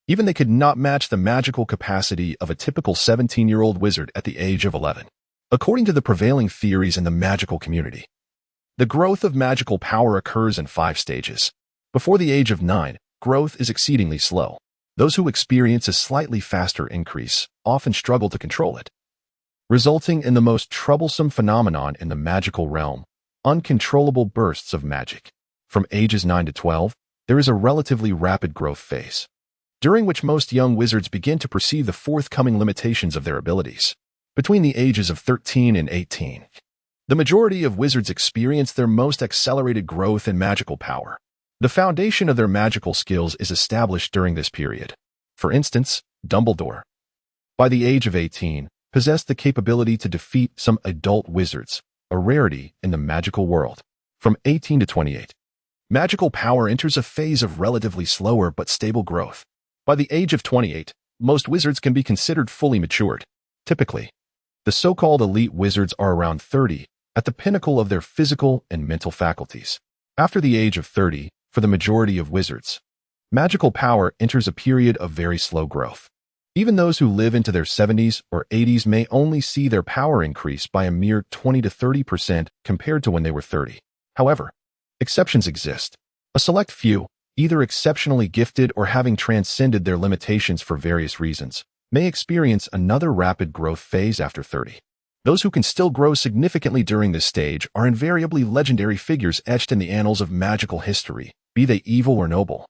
even they could not match the magical capacity of a typical 17-year-old wizard at the age of 11. According to the prevailing theories in the magical community, the growth of magical power occurs in 5 stages. Before the age of 9, growth is exceedingly slow. Those who experience a slightly faster increase often struggle to control it, resulting in the most troublesome phenomenon in the magical realm, uncontrollable bursts of magic. From ages 9 to 12, there is a relatively rapid growth phase, during which most young wizards begin to perceive the forthcoming limitations of their abilities. Between the ages of 13 and 18, the majority of wizards experience their most accelerated growth in magical power. The foundation of their magical skills is established during this period. For instance, Dumbledore, by the age of 18, possessed the capability to defeat some adult wizards, a rarity in the magical world. From 18 to 28, magical power enters a phase of relatively slower but stable growth. By the age of 28, most wizards can be considered fully matured. Typically, the so-called elite wizards are around 30, at the pinnacle of their physical and mental faculties. After the age of 30, for the majority of wizards, magical power enters a period of very slow growth. Even those who live into their 70s or 80s may only see their power increase by a mere 20 to 30% compared to when they were 30. However, exceptions exist. A select few, either exceptionally gifted or having transcended their limitations for various reasons, may experience another rapid growth phase after 30. Those who can still grow significantly during this stage are invariably legendary figures etched in the annals of magical history, be they evil or noble.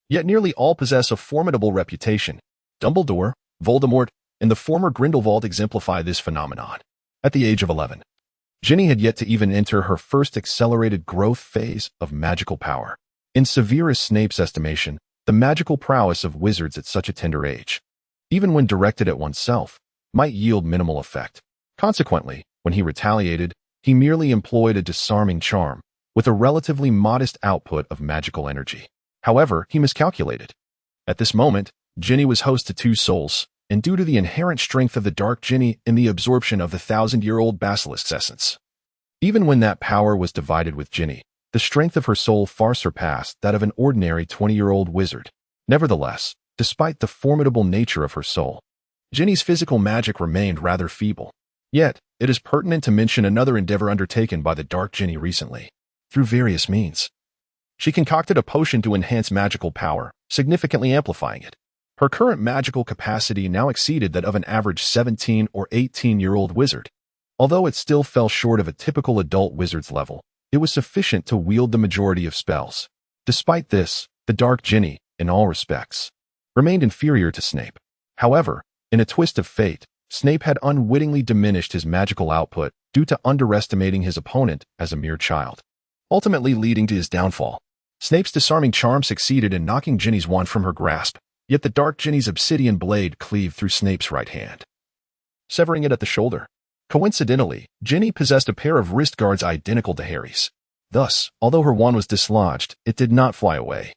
Yet nearly all possess a formidable reputation. Dumbledore, Voldemort, and the former Grindelwald exemplify this phenomenon. At the age of 11, Ginny had yet to even enter her first accelerated growth phase of magical power. In Severus Snape's estimation, the magical prowess of wizards at such a tender age, even when directed at oneself, might yield minimal effect. Consequently, when he retaliated, he merely employed a disarming charm, with a relatively modest output of magical energy. However, he miscalculated. At this moment, Ginny was host to two souls, and due to the inherent strength of the Dark Ginny in the absorption of the 1,000-year-old basilisk's essence. Even when that power was divided with Ginny, the strength of her soul far surpassed that of an ordinary 20-year-old wizard. Nevertheless, despite the formidable nature of her soul, Ginny's physical magic remained rather feeble. Yet, it is pertinent to mention another endeavor undertaken by the Dark Ginny recently. Through various means, she concocted a potion to enhance magical power, significantly amplifying it. Her current magical capacity now exceeded that of an average 17 or 18-year-old wizard. Although it still fell short of a typical adult wizard's level, it was sufficient to wield the majority of spells. Despite this, the Dark Ginny, in all respects, remained inferior to Snape. However, in a twist of fate, Snape had unwittingly diminished his magical output due to underestimating his opponent as a mere child, ultimately leading to his downfall. Snape's disarming charm succeeded in knocking Ginny's wand from her grasp, yet the Dark Ginny's obsidian blade cleaved through Snape's right hand, severing it at the shoulder. Coincidentally, Ginny possessed a pair of wrist guards identical to Harry's. Thus, although her wand was dislodged, it did not fly away.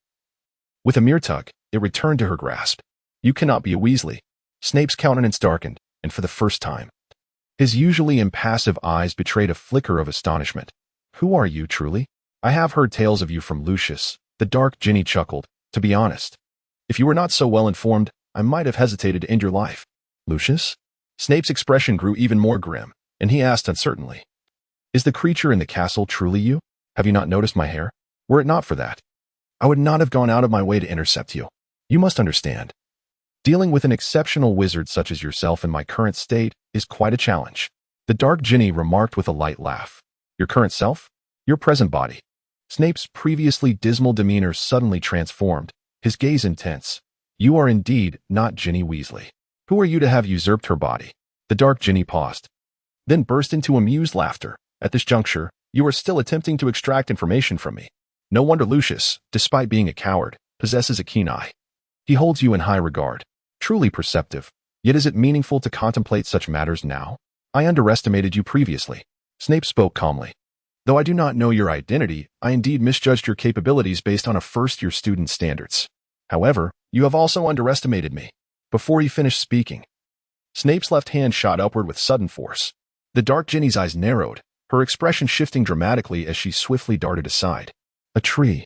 With a mere tug, it returned to her grasp. "You cannot be a Weasley." Snape's countenance darkened, and for the first time, his usually impassive eyes betrayed a flicker of astonishment. "Who are you, truly?" "I have heard tales of you from Lucius," the Dark Ginny chuckled. "To be honest, if you were not so well informed, I might have hesitated to end your life." "Lucius?" Snape's expression grew even more grim, and he asked uncertainly, "Is the creature in the castle truly you? Have you not noticed my hair? Were it not for that, I would not have gone out of my way to intercept you. You must understand. Dealing with an exceptional wizard such as yourself in my current state is quite a challenge." The Dark Ginny remarked with a light laugh. "Your current self? Your present body?" Snape's previously dismal demeanor suddenly transformed, his gaze intense. "You are indeed not Ginny Weasley. Who are you to have usurped her body?" The Dark Ginny paused, then burst into amused laughter. "At this juncture, you are still attempting to extract information from me. No wonder Lucius, despite being a coward, possesses a keen eye. He holds you in high regard. Truly perceptive. Yet is it meaningful to contemplate such matters now? I underestimated you previously." Snape spoke calmly. "Though I do not know your identity, I indeed misjudged your capabilities based on a first-year student's standards. However, you have also underestimated me." Before he finished speaking, Snape's left hand shot upward with sudden force. The Dark Ginny's eyes narrowed, her expression shifting dramatically as she swiftly darted aside. A tree,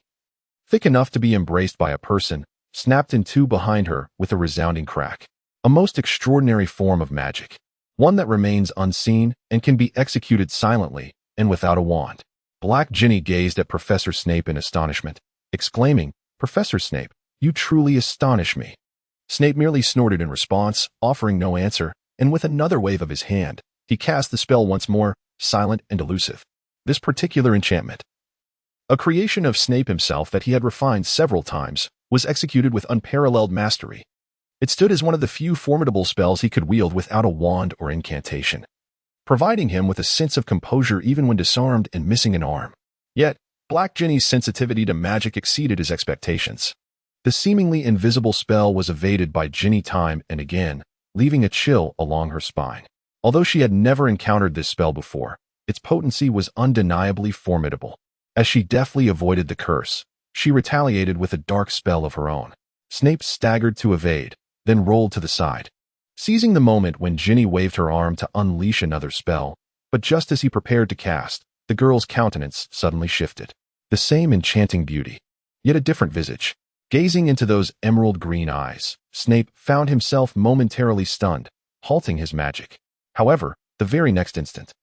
thick enough to be embraced by a person, snapped in two behind her with a resounding crack. A most extraordinary form of magic, one that remains unseen and can be executed silently and without a wand. Black Ginny gazed at Professor Snape in astonishment, exclaiming, "Professor Snape, you truly astonish me." Snape merely snorted in response, offering no answer, and with another wave of his hand, he cast the spell once more, silent and elusive. This particular enchantment, a creation of Snape himself that he had refined several times, was executed with unparalleled mastery. It stood as one of the few formidable spells he could wield without a wand or incantation, providing him with a sense of composure even when disarmed and missing an arm. Yet, Black Ginny's sensitivity to magic exceeded his expectations. The seemingly invisible spell was evaded by Ginny time and again, leaving a chill along her spine. Although she had never encountered this spell before, its potency was undeniably formidable. As she deftly avoided the curse, she retaliated with a dark spell of her own. Snape staggered to evade, then rolled to the side, seizing the moment when Ginny waved her arm to unleash another spell. But just as he prepared to cast, the girl's countenance suddenly shifted. The same enchanting beauty, yet a different visage. Gazing into those emerald green eyes, Snape found himself momentarily stunned, halting his magic. However, the very next instant,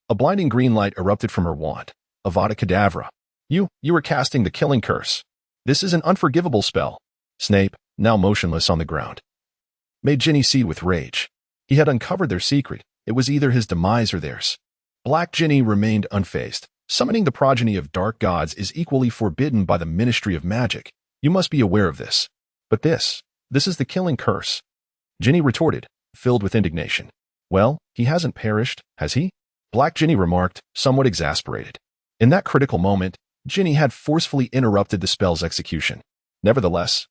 a blinding green light erupted from her wand. Avada Kedavra. You were casting the killing curse. This is an unforgivable spell." Snape, now motionless on the ground, made Ginny seethe with rage. He had uncovered their secret. It was either his demise or theirs. Black Ginny remained unfazed. Summoning the progeny of dark gods is equally forbidden by the Ministry of Magic. You must be aware of this. But this is the killing curse. Ginny retorted, filled with indignation. Well, he hasn't perished, has he? Black Ginny remarked, somewhat exasperated. In that critical moment, Ginny had forcefully interrupted the spell's execution. Nevertheless,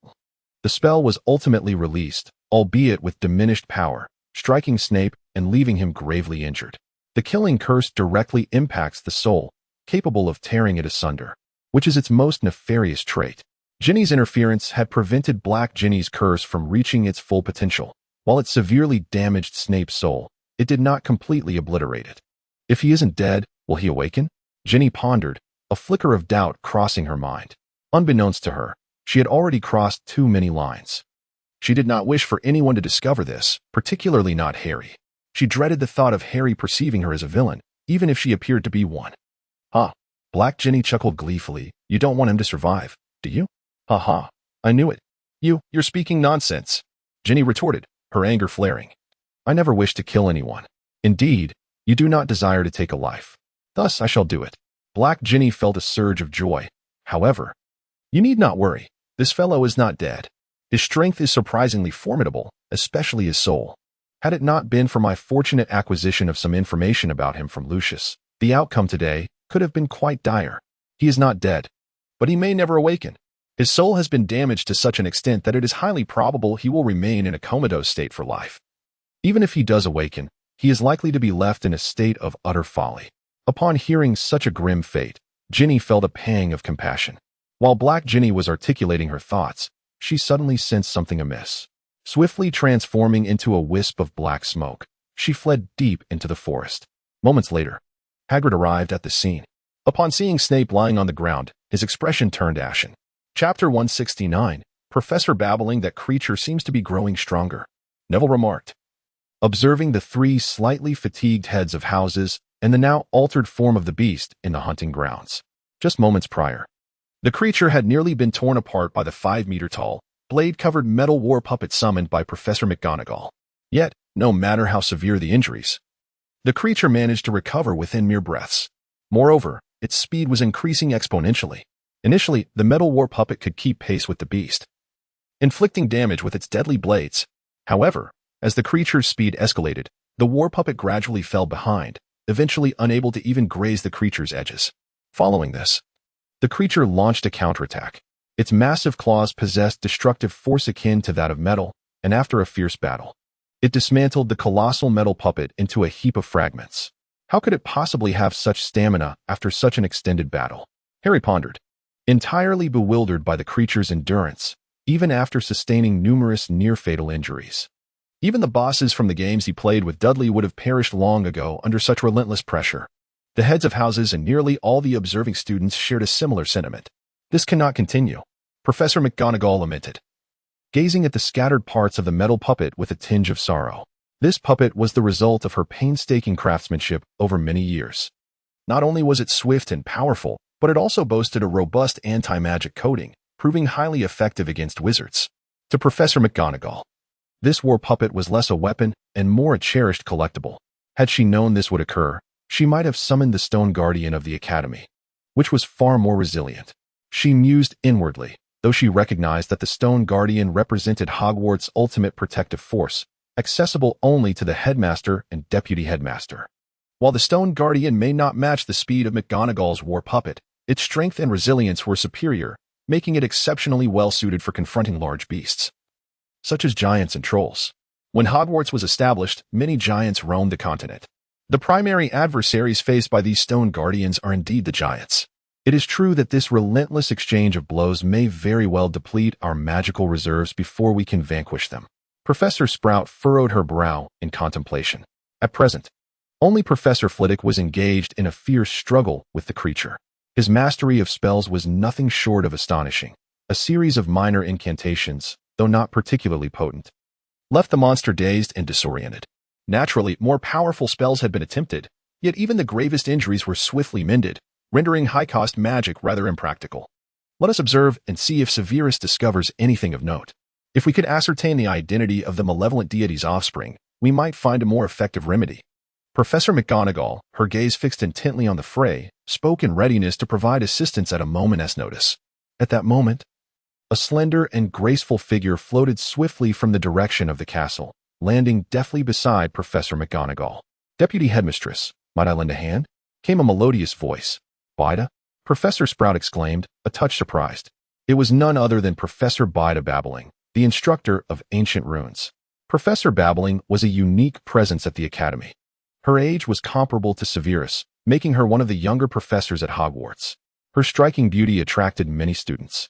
the spell was ultimately released, albeit with diminished power, striking Snape and leaving him gravely injured. The killing curse directly impacts the soul, capable of tearing it asunder, which is its most nefarious trait. Ginny's interference had prevented Black Ginny's curse from reaching its full potential. While it severely damaged Snape's soul, it did not completely obliterate it. If he isn't dead, will he awaken? Ginny pondered, a flicker of doubt crossing her mind. Unbeknownst to her, she had already crossed too many lines. She did not wish for anyone to discover this, particularly not Harry. She dreaded the thought of Harry perceiving her as a villain, even if she appeared to be one. Ha! Black Ginny chuckled gleefully. You don't want him to survive, do you? Ha ha! I knew it. You're speaking nonsense, Ginny retorted, her anger flaring. I never wish to kill anyone. Indeed, you do not desire to take a life. Thus I shall do it. Black Ginny felt a surge of joy. However, you need not worry. This fellow is not dead. His strength is surprisingly formidable, especially his soul. Had it not been for my fortunate acquisition of some information about him from Lucius, the outcome today could have been quite dire. He is not dead, but he may never awaken. His soul has been damaged to such an extent that it is highly probable he will remain in a comatose state for life. Even if he does awaken, he is likely to be left in a state of utter folly. Upon hearing such a grim fate, Ginny felt a pang of compassion. While Black Ginny was articulating her thoughts, she suddenly sensed something amiss. Swiftly transforming into a wisp of black smoke, she fled deep into the forest. Moments later, Hagrid arrived at the scene. Upon seeing Snape lying on the ground, his expression turned ashen. Chapter 169, Professor babbling that creature seems to be growing stronger, Neville remarked, observing the three slightly fatigued heads of houses and the now altered form of the beast in the hunting grounds. Just moments prior, the creature had nearly been torn apart by the 5-meter-tall, blade-covered metal war puppet summoned by Professor McGonagall. Yet, no matter how severe the injuries, the creature managed to recover within mere breaths. Moreover, its speed was increasing exponentially. Initially, the metal war puppet could keep pace with the beast, inflicting damage with its deadly blades. However, as the creature's speed escalated, the war puppet gradually fell behind, eventually unable to even graze the creature's edges. Following this, the creature launched a counterattack. Its massive claws possessed destructive force akin to that of metal, and after a fierce battle, it dismantled the colossal metal puppet into a heap of fragments. How could it possibly have such stamina after such an extended battle? Harry pondered, entirely bewildered by the creature's endurance, even after sustaining numerous near-fatal injuries. Even the bosses from the games he played with Dudley would have perished long ago under such relentless pressure. The heads of houses and nearly all the observing students shared a similar sentiment. This cannot continue, Professor McGonagall lamented, gazing at the scattered parts of the metal puppet with a tinge of sorrow. This puppet was the result of her painstaking craftsmanship over many years. Not only was it swift and powerful, but it also boasted a robust anti-magic coating, proving highly effective against wizards. To Professor McGonagall, this war puppet was less a weapon and more a cherished collectible. Had she known this would occur, she might have summoned the Stone Guardian of the Academy, which was far more resilient. She mused inwardly, though she recognized that the Stone Guardian represented Hogwarts' ultimate protective force, accessible only to the headmaster and deputy headmaster. While the Stone Guardian may not match the speed of McGonagall's war puppet, its strength and resilience were superior, making it exceptionally well-suited for confronting large beasts, such as giants and trolls. When Hogwarts was established, many giants roamed the continent. The primary adversaries faced by these Stone Guardians are indeed the giants. It is true that this relentless exchange of blows may very well deplete our magical reserves before we can vanquish them. Professor Sprout furrowed her brow in contemplation. At present, only Professor Flitwick was engaged in a fierce struggle with the creature. His mastery of spells was nothing short of astonishing. A series of minor incantations, though not particularly potent, left the monster dazed and disoriented. Naturally, more powerful spells had been attempted, yet even the gravest injuries were swiftly mended, rendering high-cost magic rather impractical. Let us observe and see if Severus discovers anything of note. If we could ascertain the identity of the malevolent deity's offspring, we might find a more effective remedy. Professor McGonagall, her gaze fixed intently on the fray, spoke in readiness to provide assistance at a moment's notice. At that moment, a slender and graceful figure floated swiftly from the direction of the castle, landing deftly beside Professor McGonagall. "Deputy Headmistress, might I lend a hand?" came a melodious voice. "Bida?" Professor Sprout exclaimed, a touch surprised. It was none other than Professor Bida Babbling, the instructor of ancient runes. Professor Babbling was a unique presence at the academy. Her age was comparable to Severus, making her one of the younger professors at Hogwarts. Her striking beauty attracted many students,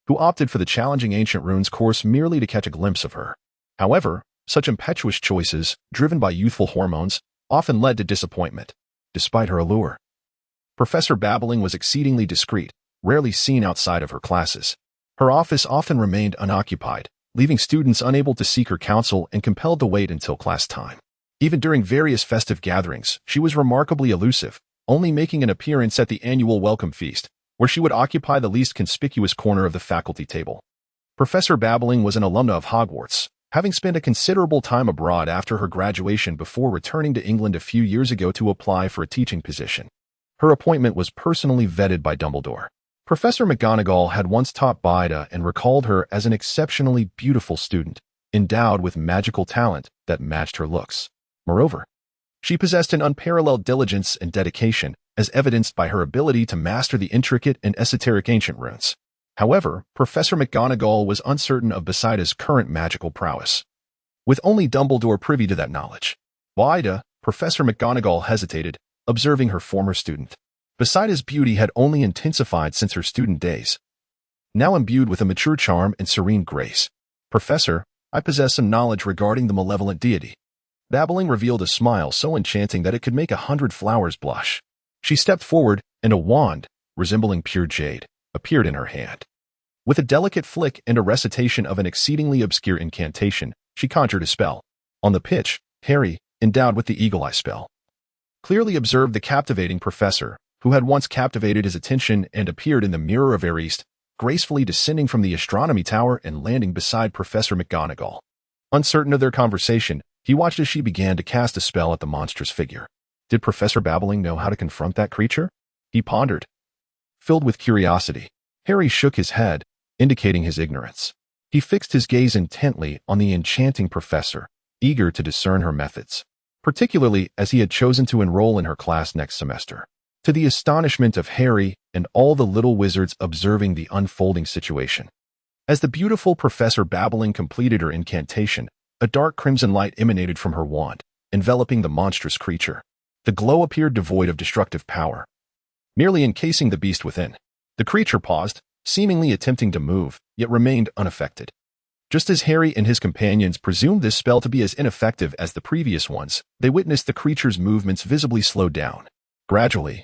who opted for the challenging ancient runes course merely to catch a glimpse of her. However, such impetuous choices, driven by youthful hormones, often led to disappointment, despite her allure. Professor Babbling was exceedingly discreet, rarely seen outside of her classes. Her office often remained unoccupied, leaving students unable to seek her counsel and compelled to wait until class time. Even during various festive gatherings, she was remarkably elusive, only making an appearance at the annual welcome feast, where she would occupy the least conspicuous corner of the faculty table. Professor Babbling was an alumna of Hogwarts, having spent a considerable time abroad after her graduation before returning to England a few years ago to apply for a teaching position. Her appointment was personally vetted by Dumbledore. Professor McGonagall had once taught Bida and recalled her as an exceptionally beautiful student, endowed with magical talent that matched her looks. Moreover, she possessed an unparalleled diligence and dedication, as evidenced by her ability to master the intricate and esoteric ancient runes. However, Professor McGonagall was uncertain of Bisida's current magical prowess, with only Dumbledore privy to that knowledge. Bida, Professor McGonagall hesitated, observing her former student. Bisida's beauty had only intensified since her student days. Now imbued with a mature charm and serene grace. "Professor, I possess some knowledge regarding the malevolent deity." Babbling revealed a smile so enchanting that it could make 100 flowers blush. She stepped forward, and a wand, resembling pure jade, appeared in her hand. With a delicate flick and a recitation of an exceedingly obscure incantation, she conjured a spell. On the pitch, Harry, endowed with the Eagle Eye spell, clearly observed the captivating professor, who had once captivated his attention and appeared in the Mirror of East, gracefully descending from the astronomy tower and landing beside Professor McGonagall. Uncertain of their conversation, he watched as she began to cast a spell at the monstrous figure. Did Professor Babbling know how to confront that creature? He pondered. Filled with curiosity, Harry shook his head, indicating his ignorance. He fixed his gaze intently on the enchanting professor, eager to discern her methods, particularly as he had chosen to enroll in her class next semester. To the astonishment of Harry and all the little wizards observing the unfolding situation. As the beautiful Professor Babbling completed her incantation, a dark crimson light emanated from her wand, enveloping the monstrous creature. The glow appeared devoid of destructive power, merely encasing the beast within. The creature paused, seemingly attempting to move, yet remained unaffected. Just as Harry and his companions presumed this spell to be as ineffective as the previous ones, they witnessed the creature's movements visibly slow down. Gradually,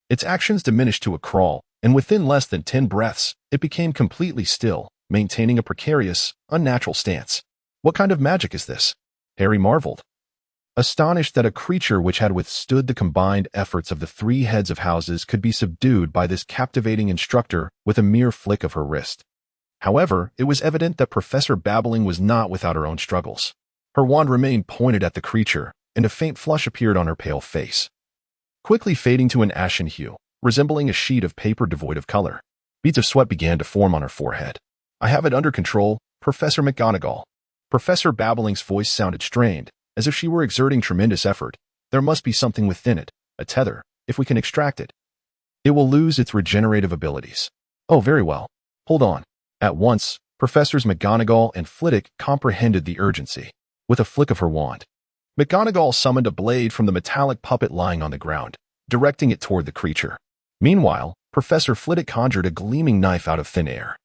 its actions diminished to a crawl, and within less than 10 breaths, it became completely still, maintaining a precarious, unnatural stance. What kind of magic is this? Harry marveled, astonished that a creature which had withstood the combined efforts of the 3 heads of houses could be subdued by this captivating instructor with a mere flick of her wrist. However, it was evident that Professor Babbling was not without her own struggles. Her wand remained pointed at the creature, and a faint flush appeared on her pale face, quickly fading to an ashen hue, resembling a sheet of paper devoid of color. Beads of sweat began to form on her forehead. "I have it under control, Professor McGonagall." Professor Babbling's voice sounded strained, as if she were exerting tremendous effort. "There must be something within it, a tether. If we can extract it, it will lose its regenerative abilities." "Oh, very well. Hold on." At once, Professors McGonagall and Flitwick comprehended the urgency. With a flick of her wand, McGonagall summoned a blade from the metallic puppet lying on the ground, directing it toward the creature. Meanwhile, Professor Flitwick conjured a gleaming knife out of thin air,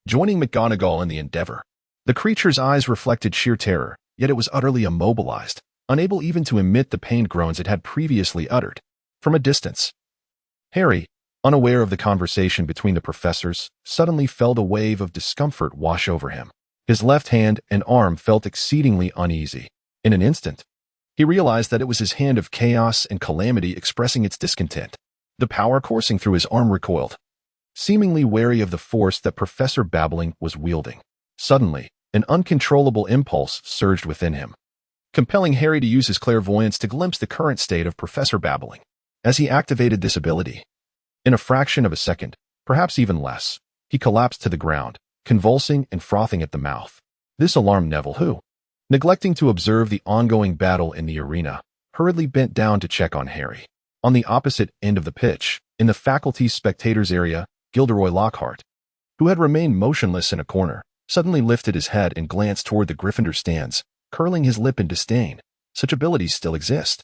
joining McGonagall in the endeavor. The creature's eyes reflected sheer terror, yet it was utterly immobilized, unable even to emit the pained groans it had previously uttered. From a distance, Harry, unaware of the conversation between the professors, suddenly felt a wave of discomfort wash over him. His left hand and arm felt exceedingly uneasy. In an instant, he realized that it was his hand of chaos and calamity expressing its discontent. The power coursing through his arm recoiled, seemingly wary of the force that Professor Babbling was wielding. Suddenly, an uncontrollable impulse surged within him. compelling Harry to use his clairvoyance to glimpse the current state of Professor Babbling. As he activated this ability, in a fraction of a second, perhaps even less, he collapsed to the ground, convulsing and frothing at the mouth. This alarmed Neville, who, neglecting to observe the ongoing battle in the arena, hurriedly bent down to check on Harry. On the opposite end of the pitch, in the faculty's spectators area, Gilderoy Lockhart, who had remained motionless in a corner, suddenly lifted his head and glanced toward the Gryffindor stands, curling his lip in disdain. Such abilities still exist.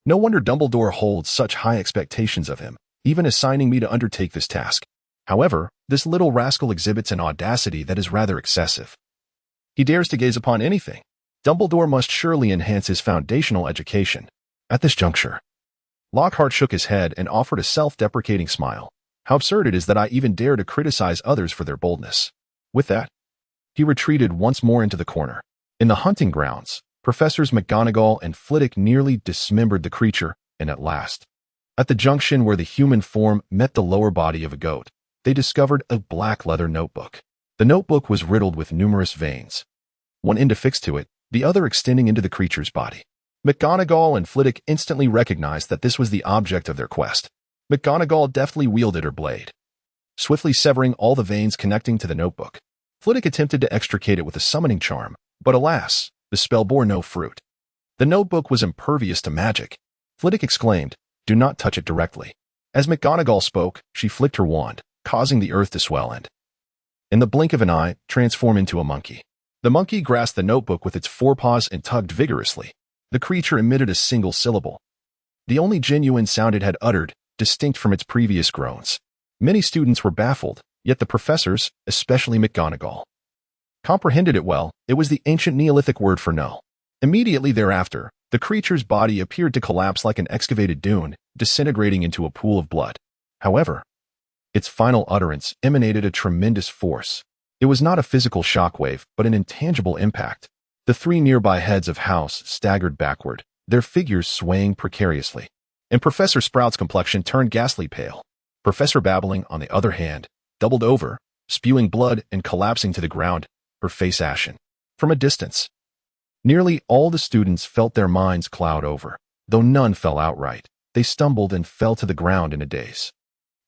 No wonder Dumbledore holds such high expectations of him, even assigning me to undertake this task. However, this little rascal exhibits an audacity that is rather excessive. He dares to gaze upon anything. Dumbledore must surely enhance his foundational education. At this juncture, Lockhart shook his head and offered a self-deprecating smile. How absurd it is that I even dare to criticize others for their boldness. With that, he retreated once more into the corner. In the hunting grounds, Professors McGonagall and Flitwick nearly dismembered the creature, and at last, at the junction where the human form met the lower body of a goat, they discovered a black leather notebook. The notebook was riddled with numerous veins, one end affixed to it, the other extending into the creature's body. McGonagall and Flitwick instantly recognized that this was the object of their quest. McGonagall deftly wielded her blade, swiftly severing all the veins connecting to the notebook. Flitwick attempted to extricate it with a summoning charm, but alas, the spell bore no fruit. The notebook was impervious to magic. Flitwick exclaimed, "Do not touch it directly." As McGonagall spoke, she flicked her wand, causing the earth to swell and, in the blink of an eye, transform into a monkey. The monkey grasped the notebook with its forepaws and tugged vigorously. The creature emitted a single syllable, the only genuine sound it had uttered, distinct from its previous groans. Many students were baffled, yet the professors, especially McGonagall, comprehended it well. It was the ancient Neolithic word for no. Immediately thereafter, the creature's body appeared to collapse like an excavated dune, disintegrating into a pool of blood. However, its final utterance emanated a tremendous force. It was not a physical shockwave, but an intangible impact. The three nearby heads of house staggered backward, their figures swaying precariously, and Professor Sprout's complexion turned ghastly pale. Professor Babbling, on the other hand, doubled over, spewing blood and collapsing to the ground, her face ashen. From a distance, nearly all the students felt their minds cloud over. Though none fell outright, they stumbled and fell to the ground in a daze.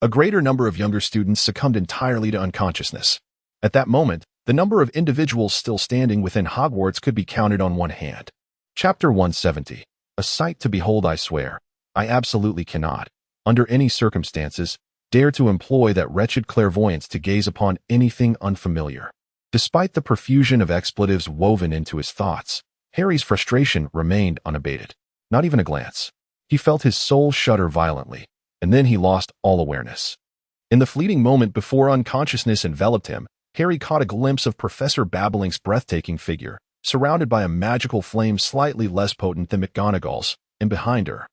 A greater number of younger students succumbed entirely to unconsciousness. At that moment, the number of individuals still standing within Hogwarts could be counted on one hand. Chapter 170. A sight to behold, I swear. I absolutely cannot, under any circumstances, dare to employ that wretched clairvoyance to gaze upon anything unfamiliar. Despite the profusion of expletives woven into his thoughts, Harry's frustration remained unabated. Not even a glance. He felt his soul shudder violently, and then he lost all awareness. In the fleeting moment before unconsciousness enveloped him, Harry caught a glimpse of Professor Babbling's breathtaking figure, surrounded by a magical flame slightly less potent than McGonagall's, and behind her,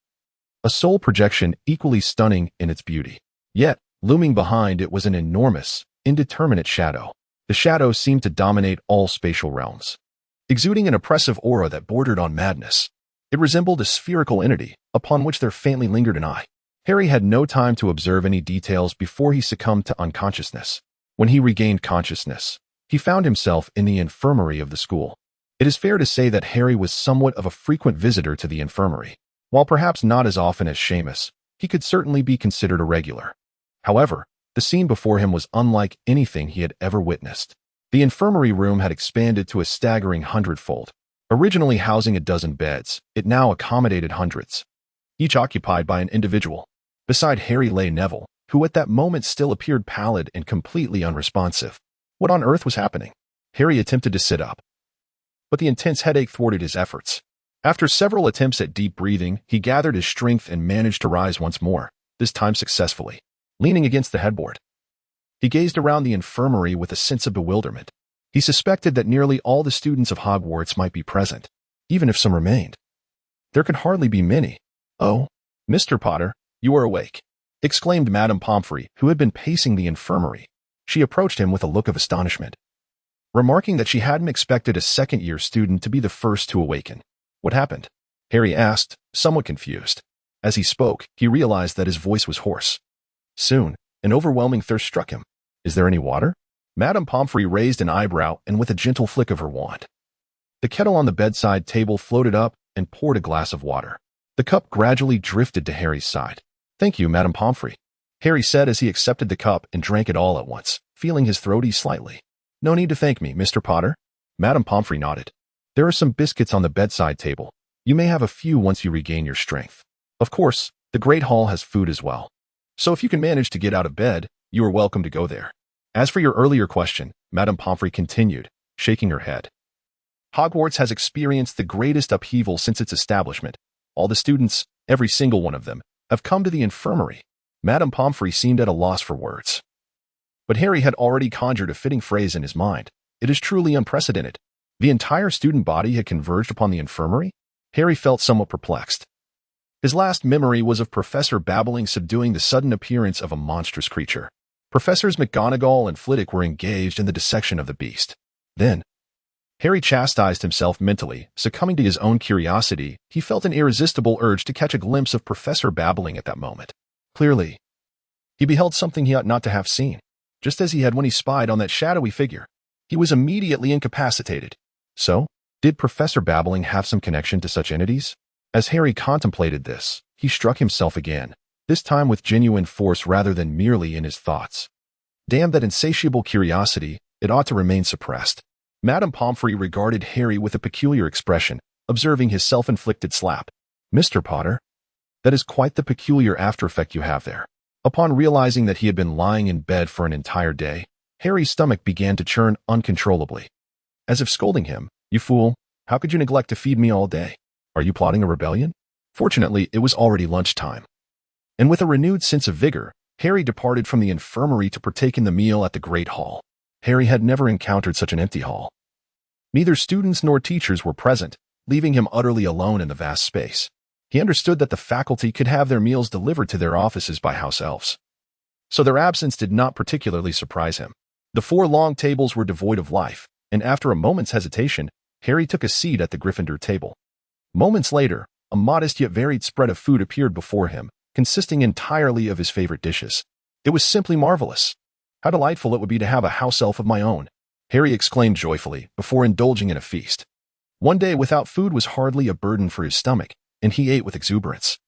a soul projection equally stunning in its beauty. Yet, looming behind it was an enormous, indeterminate shadow. The shadow seemed to dominate all spatial realms, exuding an oppressive aura that bordered on madness. It resembled a spherical entity, upon which there faintly lingered an eye. Harry had no time to observe any details before he succumbed to unconsciousness. When he regained consciousness, he found himself in the infirmary of the school. It is fair to say that Harry was somewhat of a frequent visitor to the infirmary. While perhaps not as often as Seamus, he could certainly be considered a regular. However, the scene before him was unlike anything he had ever witnessed. The infirmary room had expanded to a staggering hundredfold. Originally housing a dozen beds, it now accommodated hundreds, each occupied by an individual. Beside Harry lay Neville, who at that moment still appeared pallid and completely unresponsive. What on earth was happening? Harry attempted to sit up, but the intense headache thwarted his efforts. After several attempts at deep breathing, he gathered his strength and managed to rise once more, this time successfully. Leaning against the headboard, he gazed around the infirmary with a sense of bewilderment. He suspected that nearly all the students of Hogwarts might be present, even if some remained. There could hardly be many. "Oh, Mr. Potter, you are awake," exclaimed Madame Pomfrey, who had been pacing the infirmary. She approached him with a look of astonishment, remarking that she hadn't expected a second-year student to be the first to awaken. "What happened?" Harry asked, somewhat confused. As he spoke, he realized that his voice was hoarse. Soon, an overwhelming thirst struck him. "Is there any water?" Madame Pomfrey raised an eyebrow and with a gentle flick of her wand, The kettle on the bedside table floated up and poured a glass of water. The cup gradually drifted to Harry's side. "Thank you, Madame Pomfrey," Harry said as he accepted the cup and drank it all at once, feeling his throat ease slightly. "No need to thank me, Mr. Potter." Madame Pomfrey nodded. "There are some biscuits on the bedside table. You may have a few once you regain your strength. Of course, the Great Hall has food as well. So if you can manage to get out of bed, you are welcome to go there." As for your earlier question, Madame Pomfrey continued, shaking her head. "Hogwarts has experienced the greatest upheaval since its establishment. All the students, every single one of them, have come to the infirmary." Madame Pomfrey seemed at a loss for words. But Harry had already conjured a fitting phrase in his mind. It is truly unprecedented. The entire student body had converged upon the infirmary? Harry felt somewhat perplexed. His last memory was of Professor Babbling subduing the sudden appearance of a monstrous creature. Professors McGonagall and Flitwick were engaged in the dissection of the beast. Then, Harry chastised himself mentally, succumbing to his own curiosity. He felt an irresistible urge to catch a glimpse of Professor Babbling at that moment. Clearly, he beheld something he ought not to have seen, just as he had when he spied on that shadowy figure. He was immediately incapacitated. So, did Professor Babbling have some connection to such entities? As Harry contemplated this, he struck himself again, this time with genuine force rather than merely in his thoughts. Damn that insatiable curiosity, it ought to remain suppressed. Madame Pomfrey regarded Harry with a peculiar expression, observing his self-inflicted slap. "Mr. Potter, that is quite the peculiar after-effect you have there." Upon realizing that he had been lying in bed for an entire day, Harry's stomach began to churn uncontrollably. As if scolding him, "You fool, how could you neglect to feed me all day? Are you plotting a rebellion?" Fortunately, it was already lunchtime. And with a renewed sense of vigor, Harry departed from the infirmary to partake in the meal at the Great Hall. Harry had never encountered such an empty hall. Neither students nor teachers were present, leaving him utterly alone in the vast space. He understood that the faculty could have their meals delivered to their offices by house elves. So their absence did not particularly surprise him. The 4 long tables were devoid of life, and after a moment's hesitation, Harry took a seat at the Gryffindor table. Moments later, a modest yet varied spread of food appeared before him, consisting entirely of his favorite dishes. It was simply marvelous. How delightful it would be to have a house elf of my own, Harry exclaimed joyfully before indulging in a feast. One day without food was hardly a burden for his stomach, and he ate with exuberance.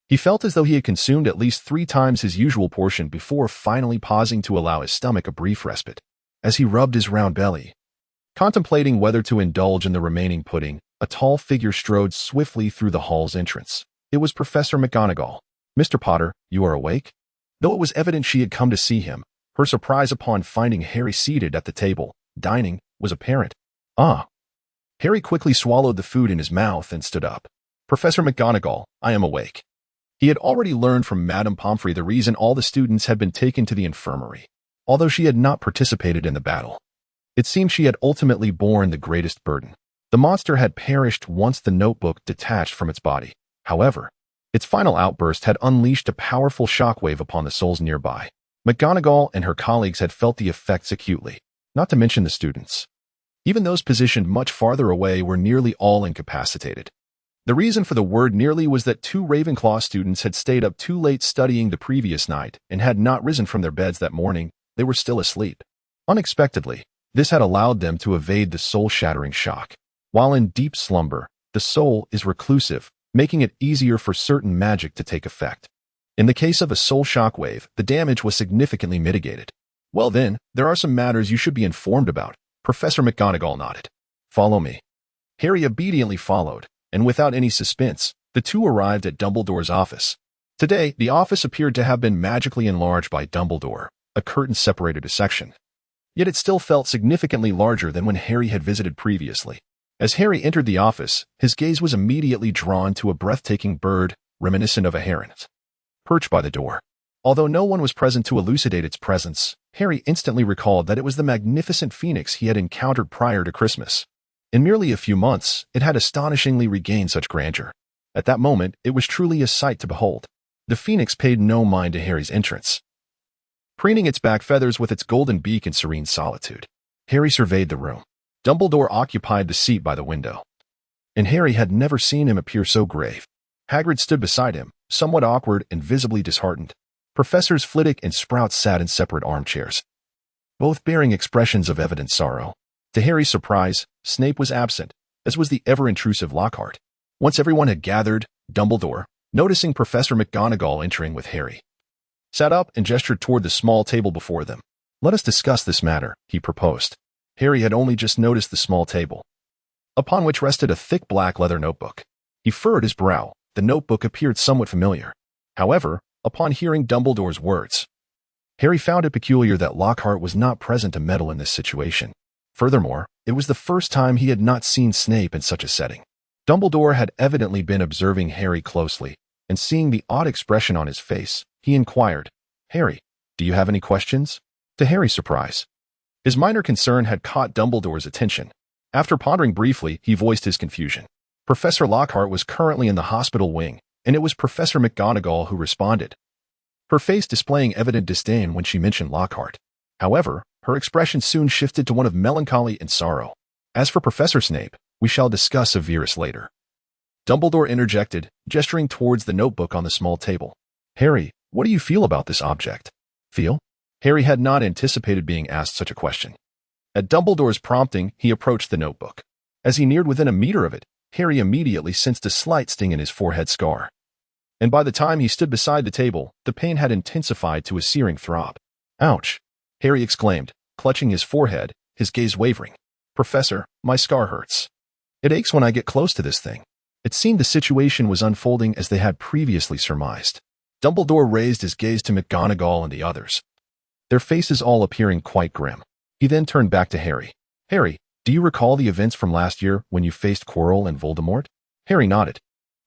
He felt as though he had consumed at least 3 times his usual portion before finally pausing to allow his stomach a brief respite. As he rubbed his round belly, contemplating whether to indulge in the remaining pudding, a tall figure strode swiftly through the hall's entrance. It was Professor McGonagall. "Mr. Potter, you are awake?" Though it was evident she had come to see him, her surprise upon finding Harry seated at the table, dining, was apparent. "Ah." Harry quickly swallowed the food in his mouth and stood up. "Professor McGonagall, I am awake." He had already learned from Madame Pomfrey the reason all the students had been taken to the infirmary, although she had not participated in the battle. It seemed she had ultimately borne the greatest burden. The monster had perished once the notebook detached from its body. However, its final outburst had unleashed a powerful shockwave upon the souls nearby. McGonagall and her colleagues had felt the effects acutely, not to mention the students. Even those positioned much farther away were nearly all incapacitated. The reason for the word nearly was that 2 Ravenclaw students had stayed up too late studying the previous night and had not risen from their beds that morning. They were still asleep. Unexpectedly, this had allowed them to evade the soul-shattering shock. While in deep slumber, the soul is reclusive, making it easier for certain magic to take effect. In the case of a soul shockwave, the damage was significantly mitigated. "Well then, there are some matters you should be informed about," Professor McGonagall nodded. "Follow me." Harry obediently followed, and without any suspense, the 2 arrived at Dumbledore's office. Today, the office appeared to have been magically enlarged by Dumbledore. A curtain separated a section. Yet it still felt significantly larger than when Harry had visited previously. As Harry entered the office, his gaze was immediately drawn to a breathtaking bird, reminiscent of a heron, perched by the door. Although no one was present to elucidate its presence, Harry instantly recalled that it was the magnificent phoenix he had encountered prior to Christmas. In merely a few months, it had astonishingly regained such grandeur. At that moment, it was truly a sight to behold. The phoenix paid no mind to Harry's entrance, preening its back feathers with its golden beak in serene solitude. Harry surveyed the room. Dumbledore occupied the seat by the window, and Harry had never seen him appear so grave. Hagrid stood beside him, somewhat awkward and visibly disheartened. Professors Flitwick and Sprout sat in separate armchairs, both bearing expressions of evident sorrow. To Harry's surprise, Snape was absent, as was the ever-intrusive Lockhart. Once everyone had gathered, Dumbledore, noticing Professor McGonagall entering with Harry, sat up and gestured toward the small table before them. "Let us discuss this matter," he proposed. Harry had only just noticed the small table, upon which rested a thick black leather notebook. He furrowed his brow. The notebook appeared somewhat familiar. However, upon hearing Dumbledore's words, Harry found it peculiar that Lockhart was not present to meddle in this situation. Furthermore, it was the first time he had not seen Snape in such a setting. Dumbledore had evidently been observing Harry closely, and seeing the odd expression on his face, he inquired, "Harry, do you have any questions?" To Harry's surprise, his minor concern had caught Dumbledore's attention. After pondering briefly, he voiced his confusion. Professor Lockhart was currently in the hospital wing, and it was Professor McGonagall who responded, her face displaying evident disdain when she mentioned Lockhart. However, her expression soon shifted to one of melancholy and sorrow. "As for Professor Snape, we shall discuss Severus later." Dumbledore interjected, gesturing towards the notebook on the small table. "Harry, what do you feel about this object?" "Feel?" Harry had not anticipated being asked such a question. At Dumbledore's prompting, he approached the notebook. As he neared within a meter of it, Harry immediately sensed a slight sting in his forehead scar. And by the time he stood beside the table, the pain had intensified to a searing throb. "Ouch!" Harry exclaimed, clutching his forehead, his gaze wavering. "Professor, my scar hurts. It aches when I get close to this thing." It seemed the situation was unfolding as they had previously surmised. Dumbledore raised his gaze to McGonagall and the others, their faces all appearing quite grim. He then turned back to Harry. "Harry, do you recall the events from last year when you faced Quirrell and Voldemort?" Harry nodded.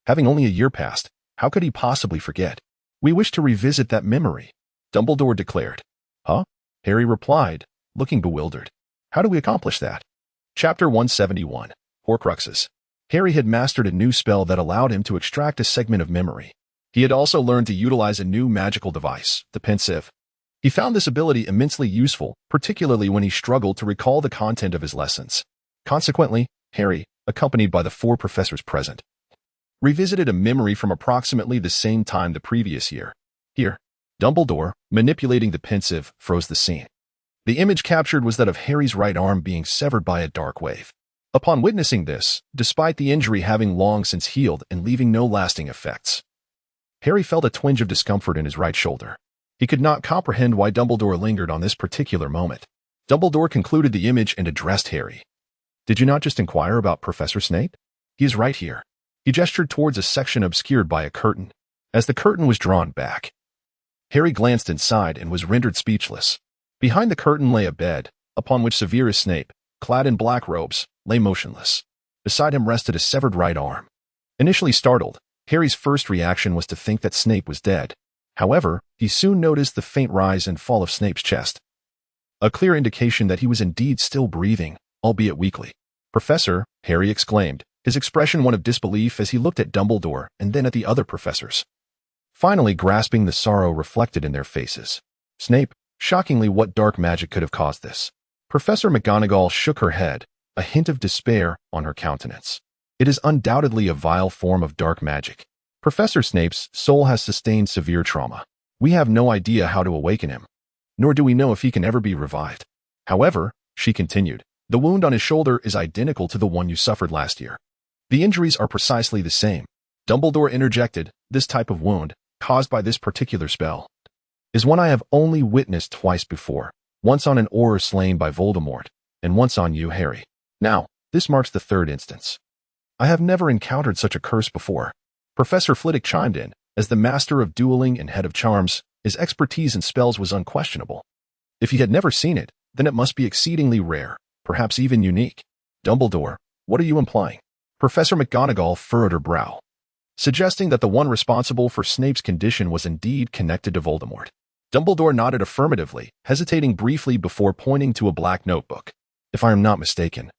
Having only a year passed, how could he possibly forget? "We wish to revisit that memory," Dumbledore declared. "Huh?" Harry replied, looking bewildered. "How do we accomplish that?" Chapter 171. Horcruxes. Harry had mastered a new spell that allowed him to extract a segment of memory. He had also learned to utilize a new magical device, the pensieve. He found this ability immensely useful, particularly when he struggled to recall the content of his lessons. Consequently, Harry, accompanied by the 4 professors present, revisited a memory from approximately the same time the previous year. Here, Dumbledore, manipulating the pensieve, froze the scene. The image captured was that of Harry's right arm being severed by a dark wave. Upon witnessing this, despite the injury having long since healed and leaving no lasting effects, Harry felt a twinge of discomfort in his right shoulder. He could not comprehend why Dumbledore lingered on this particular moment. Dumbledore concluded the image and addressed Harry. "Did you not just inquire about Professor Snape? He is right here." He gestured towards a section obscured by a curtain. As the curtain was drawn back, Harry glanced inside and was rendered speechless. Behind the curtain lay a bed, upon which Severus Snape, clad in black robes, lay motionless. Beside him rested a severed right arm. Initially startled, Harry's first reaction was to think that Snape was dead. However, he soon noticed the faint rise and fall of Snape's chest, a clear indication that he was indeed still breathing, albeit weakly. "Professor," Harry exclaimed, his expression one of disbelief as he looked at Dumbledore and then at the other professors, finally grasping the sorrow reflected in their faces. "Snape, shockingly, what dark magic could have caused this?" Professor McGonagall shook her head, a hint of despair on her countenance. "It is undoubtedly a vile form of dark magic. Professor Snape's soul has sustained severe trauma. We have no idea how to awaken him, nor do we know if he can ever be revived. However," she continued, "the wound on his shoulder is identical to the one you suffered last year. The injuries are precisely the same." Dumbledore interjected, "This type of wound, caused by this particular spell, is one I have only witnessed twice before, once on an Auror slain by Voldemort, and once on you, Harry. Now, this marks the 3rd instance. I have never encountered such a curse before." Professor Flitwick chimed in. As the master of dueling and head of charms, his expertise in spells was unquestionable. If he had never seen it, then it must be exceedingly rare, perhaps even unique. "Dumbledore, what are you implying?" Professor McGonagall furrowed her brow, suggesting that the one responsible for Snape's condition was indeed connected to Voldemort. Dumbledore nodded affirmatively, hesitating briefly before pointing to a black notebook. "If I am not mistaken,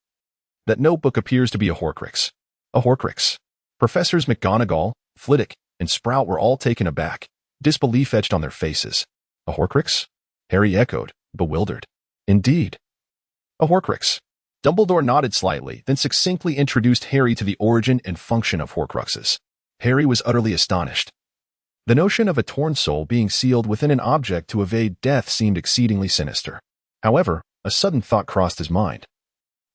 that notebook appears to be a Horcrux." "A Horcrux?" Professors McGonagall, Flitwick, and Sprout were all taken aback, disbelief etched on their faces. "A Horcrux?" Harry echoed, bewildered. "Indeed. A Horcrux." Dumbledore nodded slightly, then succinctly introduced Harry to the origin and function of Horcruxes. Harry was utterly astonished. The notion of a torn soul being sealed within an object to evade death seemed exceedingly sinister. However, a sudden thought crossed his mind.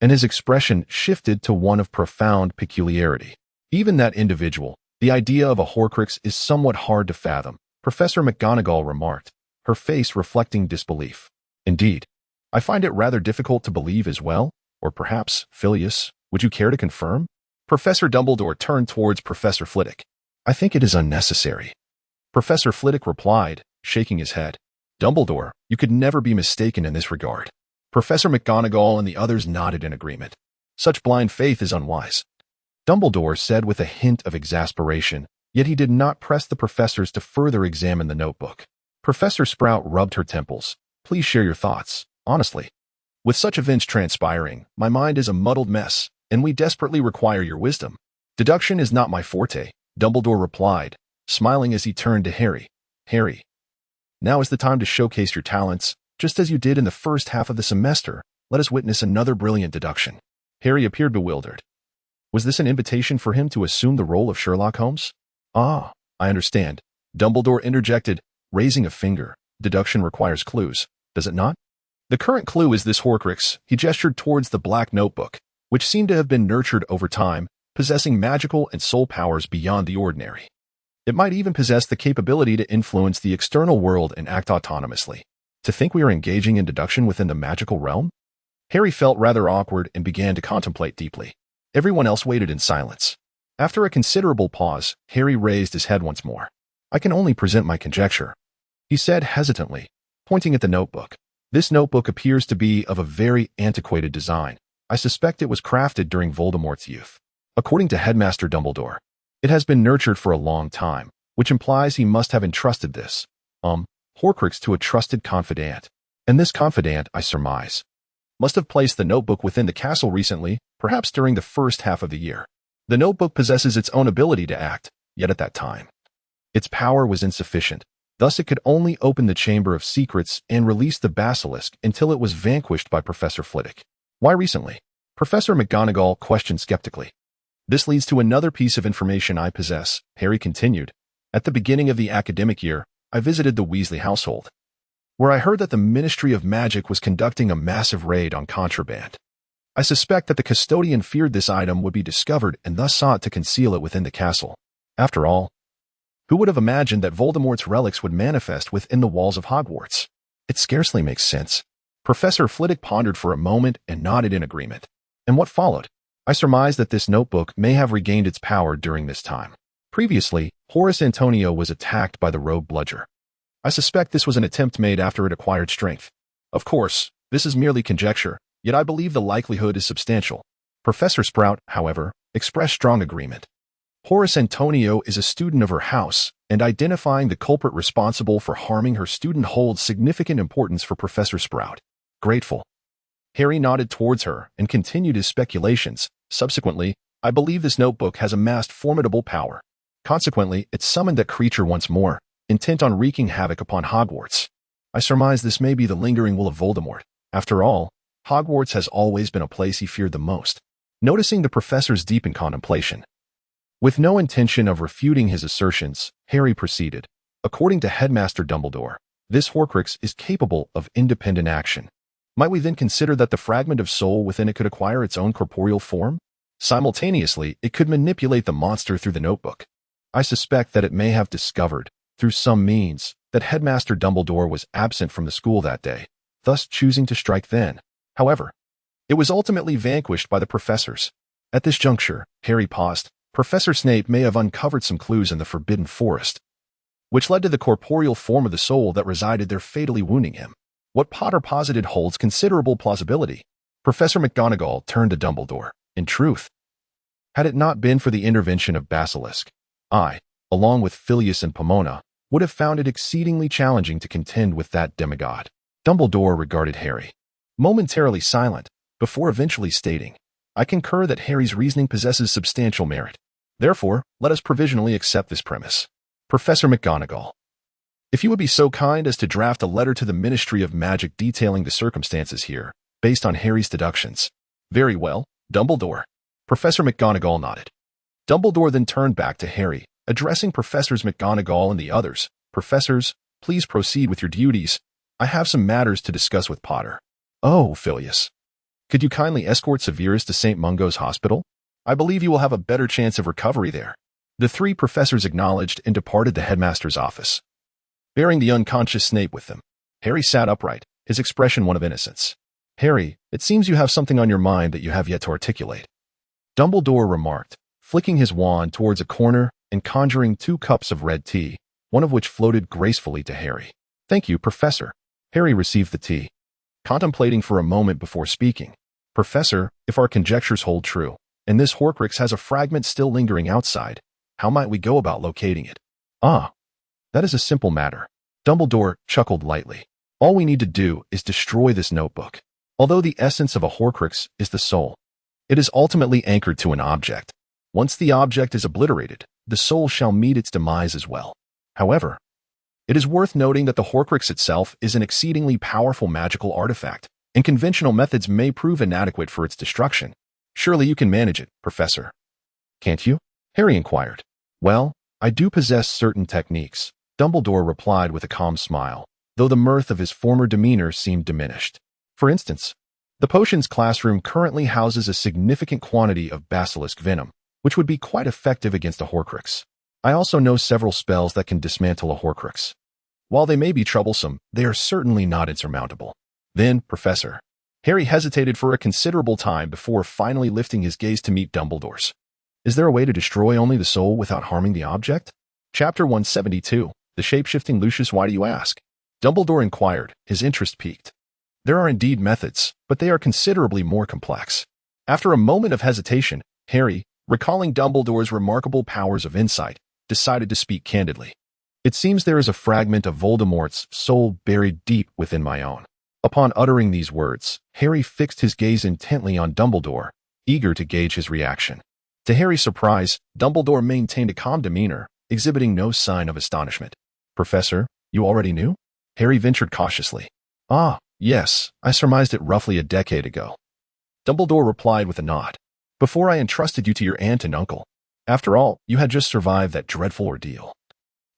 and his expression shifted to one of profound peculiarity. Even that individual, the idea of a Horcrux is somewhat hard to fathom, Professor McGonagall remarked, her face reflecting disbelief. Indeed, I find it rather difficult to believe as well, or perhaps, Filius, would you care to confirm? Professor Dumbledore turned towards Professor Flitwick. I think it is unnecessary. Professor Flitwick replied, shaking his head. Dumbledore, you could never be mistaken in this regard. Professor McGonagall and the others nodded in agreement. Such blind faith is unwise. Dumbledore said with a hint of exasperation, yet he did not press the professors to further examine the notebook. Professor Sprout rubbed her temples. Please share your thoughts, honestly. With such events transpiring, my mind is a muddled mess, and we desperately require your wisdom. Deduction is not my forte, Dumbledore replied, smiling as he turned to Harry. Harry, now is the time to showcase your talents, just as you did in the first half of the semester. Let us witness another brilliant deduction. Harry appeared bewildered. Was this an invitation for him to assume the role of Sherlock Holmes? Ah, I understand. Dumbledore interjected, raising a finger. Deduction requires clues, does it not? The current clue is this Horcrux. He gestured towards the black notebook, which seemed to have been nurtured over time, possessing magical and soul powers beyond the ordinary. It might even possess the capability to influence the external world and act autonomously. To think we are engaging in deduction within the magical realm? Harry felt rather awkward and began to contemplate deeply. Everyone else waited in silence. After a considerable pause, Harry raised his head once more. I can only present my conjecture, he said hesitantly, pointing at the notebook. This notebook appears to be of a very antiquated design. I suspect it was crafted during Voldemort's youth. According to Headmaster Dumbledore, it has been nurtured for a long time, which implies he must have entrusted this, Horcrux to a trusted confidant. And this confidant, I surmise, must have placed the notebook within the castle recently, perhaps during the first half of the year. The notebook possesses its own ability to act, yet at that time, its power was insufficient. Thus it could only open the Chamber of Secrets and release the basilisk until it was vanquished by Professor Flitwick. Why recently? Professor McGonagall questioned skeptically. This leads to another piece of information I possess, Harry continued. At the beginning of the academic year, I visited the Weasley household, where I heard that the Ministry of Magic was conducting a massive raid on contraband. I suspect that the custodian feared this item would be discovered and thus sought to conceal it within the castle. After all, who would have imagined that Voldemort's relics would manifest within the walls of Hogwarts? It scarcely makes sense. Professor Flitwick pondered for a moment and nodded in agreement. And what followed? I surmise that this notebook may have regained its power during this time. Previously, Horace Antonio was attacked by the rogue bludger. I suspect this was an attempt made after it acquired strength. Of course, this is merely conjecture, yet I believe the likelihood is substantial. Professor Sprout, however, expressed strong agreement. Horace Antonio is a student of her house, and identifying the culprit responsible for harming her student holds significant importance for Professor Sprout. Grateful. Harry nodded towards her and continued his speculations. Subsequently, I believe this notebook has amassed formidable power. Consequently, it summoned that creature once more, intent on wreaking havoc upon Hogwarts. I surmise this may be the lingering will of Voldemort. After all, Hogwarts has always been a place he feared the most. Noticing the professor's deep in contemplation, with no intention of refuting his assertions, Harry proceeded. According to Headmaster Dumbledore, this Horcrux is capable of independent action. Might we then consider that the fragment of soul within it could acquire its own corporeal form? Simultaneously, it could manipulate the monster through the notebook. I suspect that it may have discovered, through some means, that Headmaster Dumbledore was absent from the school that day, thus choosing to strike then. However, it was ultimately vanquished by the professors. At this juncture, Harry paused. Professor Snape may have uncovered some clues in the Forbidden Forest, which led to the corporeal form of the soul that resided there, fatally wounding him. What Potter posited holds considerable plausibility. Professor McGonagall turned to Dumbledore. In truth, had it not been for the intervention of Basilisk, I, along with Filius and Pomona, would have found it exceedingly challenging to contend with that demigod. Dumbledore regarded Harry, momentarily silent, before eventually stating, I concur that Harry's reasoning possesses substantial merit. Therefore, let us provisionally accept this premise. Professor McGonagall, if you would be so kind as to draft a letter to the Ministry of Magic detailing the circumstances here, based on Harry's deductions. Very well, Dumbledore. Professor McGonagall nodded. Dumbledore then turned back to Harry, addressing Professors McGonagall and the others. Professors, please proceed with your duties. I have some matters to discuss with Potter. Oh, Filius. Could you kindly escort Severus to St. Mungo's Hospital? I believe you will have a better chance of recovery there. The three professors acknowledged and departed the headmaster's office, bearing the unconscious Snape with them. Harry sat upright, his expression one of innocence. Harry, it seems you have something on your mind that you have yet to articulate. Dumbledore remarked, flicking his wand towards a corner and conjuring 2 cups of red tea, one of which floated gracefully to Harry. Thank you, Professor. Harry received the tea, contemplating for a moment before speaking. Professor, if our conjectures hold true, and this Horcrux has a fragment still lingering outside, how might we go about locating it? Ah, that is a simple matter. Dumbledore chuckled lightly. All we need to do is destroy this notebook. Although the essence of a Horcrux is the soul, it is ultimately anchored to an object. Once the object is obliterated, the soul shall meet its demise as well. However, it is worth noting that the Horcrux itself is an exceedingly powerful magical artifact, and conventional methods may prove inadequate for its destruction. Surely you can manage it, Professor. Can't you? Harry inquired. Well, I do possess certain techniques, Dumbledore replied with a calm smile, though the mirth of his former demeanor seemed diminished. For instance, the potions classroom currently houses a significant quantity of basilisk venom, which would be quite effective against a Horcrux. I also know several spells that can dismantle a Horcrux. While they may be troublesome, they are certainly not insurmountable. Then, Professor. Harry hesitated for a considerable time before finally lifting his gaze to meet Dumbledore's. Is there a way to destroy only the soul without harming the object? Chapter 172. The Shape-Shifting Lucius. Why do you ask? Dumbledore inquired, his interest piqued. There are indeed methods, but they are considerably more complex. After a moment of hesitation, Harry, recalling Dumbledore's remarkable powers of insight, decided to speak candidly. It seems there is a fragment of Voldemort's soul buried deep within my own. Upon uttering these words, Harry fixed his gaze intently on Dumbledore, eager to gauge his reaction. To Harry's surprise, Dumbledore maintained a calm demeanor, exhibiting no sign of astonishment. Professor, you already knew? Harry ventured cautiously. Ah, yes, I surmised it roughly a decade ago. Dumbledore replied with a nod. Before I entrusted you to your aunt and uncle. After all, you had just survived that dreadful ordeal.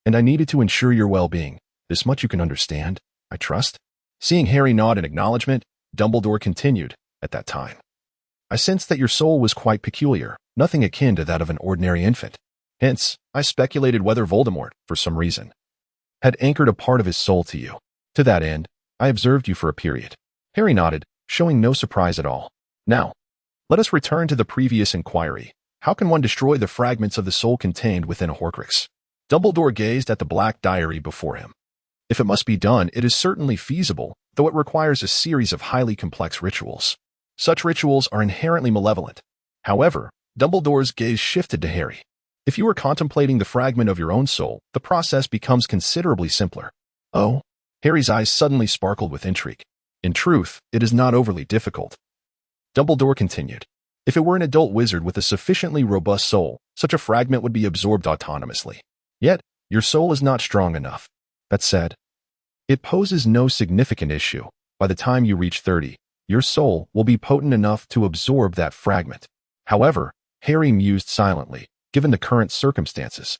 And I needed to ensure your well-being. This much you can understand, I trust? Seeing Harry nod in acknowledgement, Dumbledore continued, at that time. I sensed that your soul was quite peculiar, nothing akin to that of an ordinary infant. Hence, I speculated whether Voldemort, for some reason, had anchored a part of his soul to you. To that end, I observed you for a period. Harry nodded, showing no surprise at all. Now, let us return to the previous inquiry. How can one destroy the fragments of the soul contained within a Horcrux? Dumbledore gazed at the black diary before him. If it must be done, it is certainly feasible, though it requires a series of highly complex rituals. Such rituals are inherently malevolent. However, Dumbledore's gaze shifted to Harry. If you are contemplating the fragment of your own soul, the process becomes considerably simpler. Oh? Harry's eyes suddenly sparkled with intrigue. In truth, it is not overly difficult. Dumbledore continued. If it were an adult wizard with a sufficiently robust soul, such a fragment would be absorbed autonomously. Yet, your soul is not strong enough. That said, it poses no significant issue. By the time you reach 30, your soul will be potent enough to absorb that fragment. However, Harry mused silently, given the current circumstances.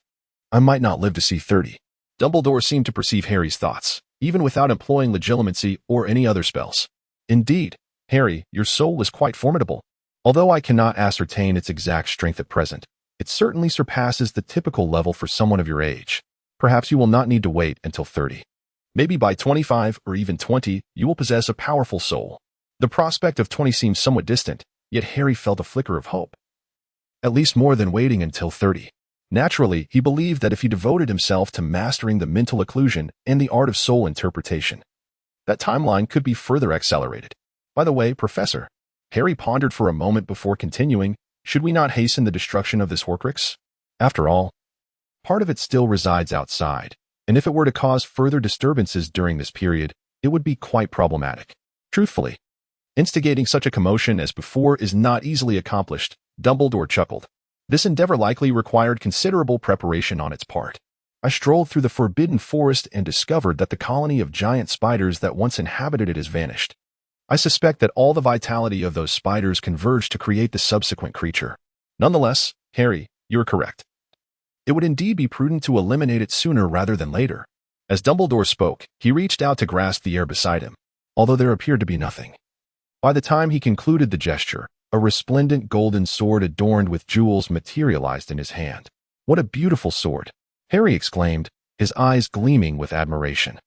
I might not live to see 30. Dumbledore seemed to perceive Harry's thoughts, even without employing legilimency or any other spells. Indeed, Harry, your soul is quite formidable. Although I cannot ascertain its exact strength at present, it certainly surpasses the typical level for someone of your age. Perhaps you will not need to wait until 30. Maybe by 25 or even 20, you will possess a powerful soul. The prospect of 20 seemed somewhat distant, yet Harry felt a flicker of hope. At least more than waiting until 30. Naturally, he believed that if he devoted himself to mastering the mental occlusion and the art of soul interpretation, that timeline could be further accelerated. By the way, Professor, Harry pondered for a moment before continuing, should we not hasten the destruction of this Horcrux? After all, part of it still resides outside, and if it were to cause further disturbances during this period, it would be quite problematic. Truthfully, instigating such a commotion as before is not easily accomplished, Dumbledore chuckled. This endeavor likely required considerable preparation on its part. I strolled through the forbidden forest and discovered that the colony of giant spiders that once inhabited it has vanished. I suspect that all the vitality of those spiders converged to create the subsequent creature. Nonetheless, Harry, you are correct. It would indeed be prudent to eliminate it sooner rather than later. As Dumbledore spoke, he reached out to grasp the air beside him, although there appeared to be nothing. By the time he concluded the gesture, a resplendent golden sword adorned with jewels materialized in his hand. "What a beautiful sword!" Harry exclaimed, his eyes gleaming with admiration.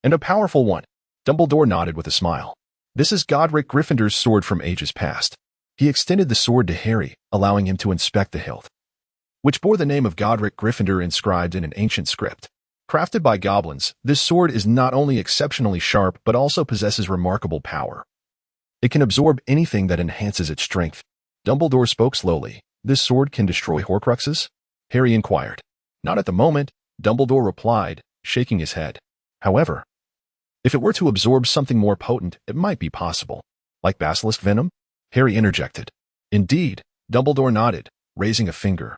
"And a powerful one." Dumbledore nodded with a smile. "This is Godric Gryffindor's sword from ages past." He extended the sword to Harry, allowing him to inspect the hilt, which bore the name of Godric Gryffindor inscribed in an ancient script. Crafted by goblins, this sword is not only exceptionally sharp but also possesses remarkable power. It can absorb anything that enhances its strength. Dumbledore spoke slowly. "This sword can destroy Horcruxes?" Harry inquired. "Not at the moment," Dumbledore replied, shaking his head. "However, if it were to absorb something more potent, it might be possible." "Like basilisk venom?" Harry interjected. "Indeed," Dumbledore nodded, raising a finger,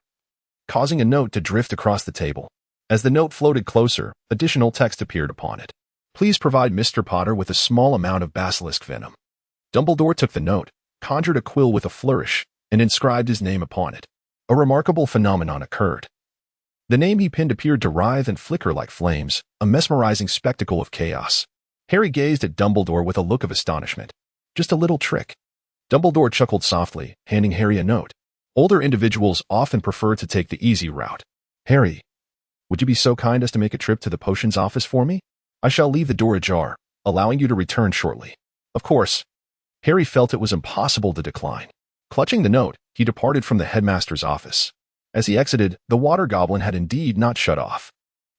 causing a note to drift across the table. As the note floated closer, additional text appeared upon it. "Please provide Mr. Potter with a small amount of basilisk venom." Dumbledore took the note, conjured a quill with a flourish, and inscribed his name upon it. A remarkable phenomenon occurred. The name he penned appeared to writhe and flicker like flames, a mesmerizing spectacle of chaos. Harry gazed at Dumbledore with a look of astonishment. "Just a little trick." Dumbledore chuckled softly, handing Harry a note. "Older individuals often prefer to take the easy route. Harry, would you be so kind as to make a trip to the potions office for me? I shall leave the door ajar, allowing you to return shortly." "Of course." Harry felt it was impossible to decline. Clutching the note, he departed from the headmaster's office. As he exited, the water goblin had indeed not shut off.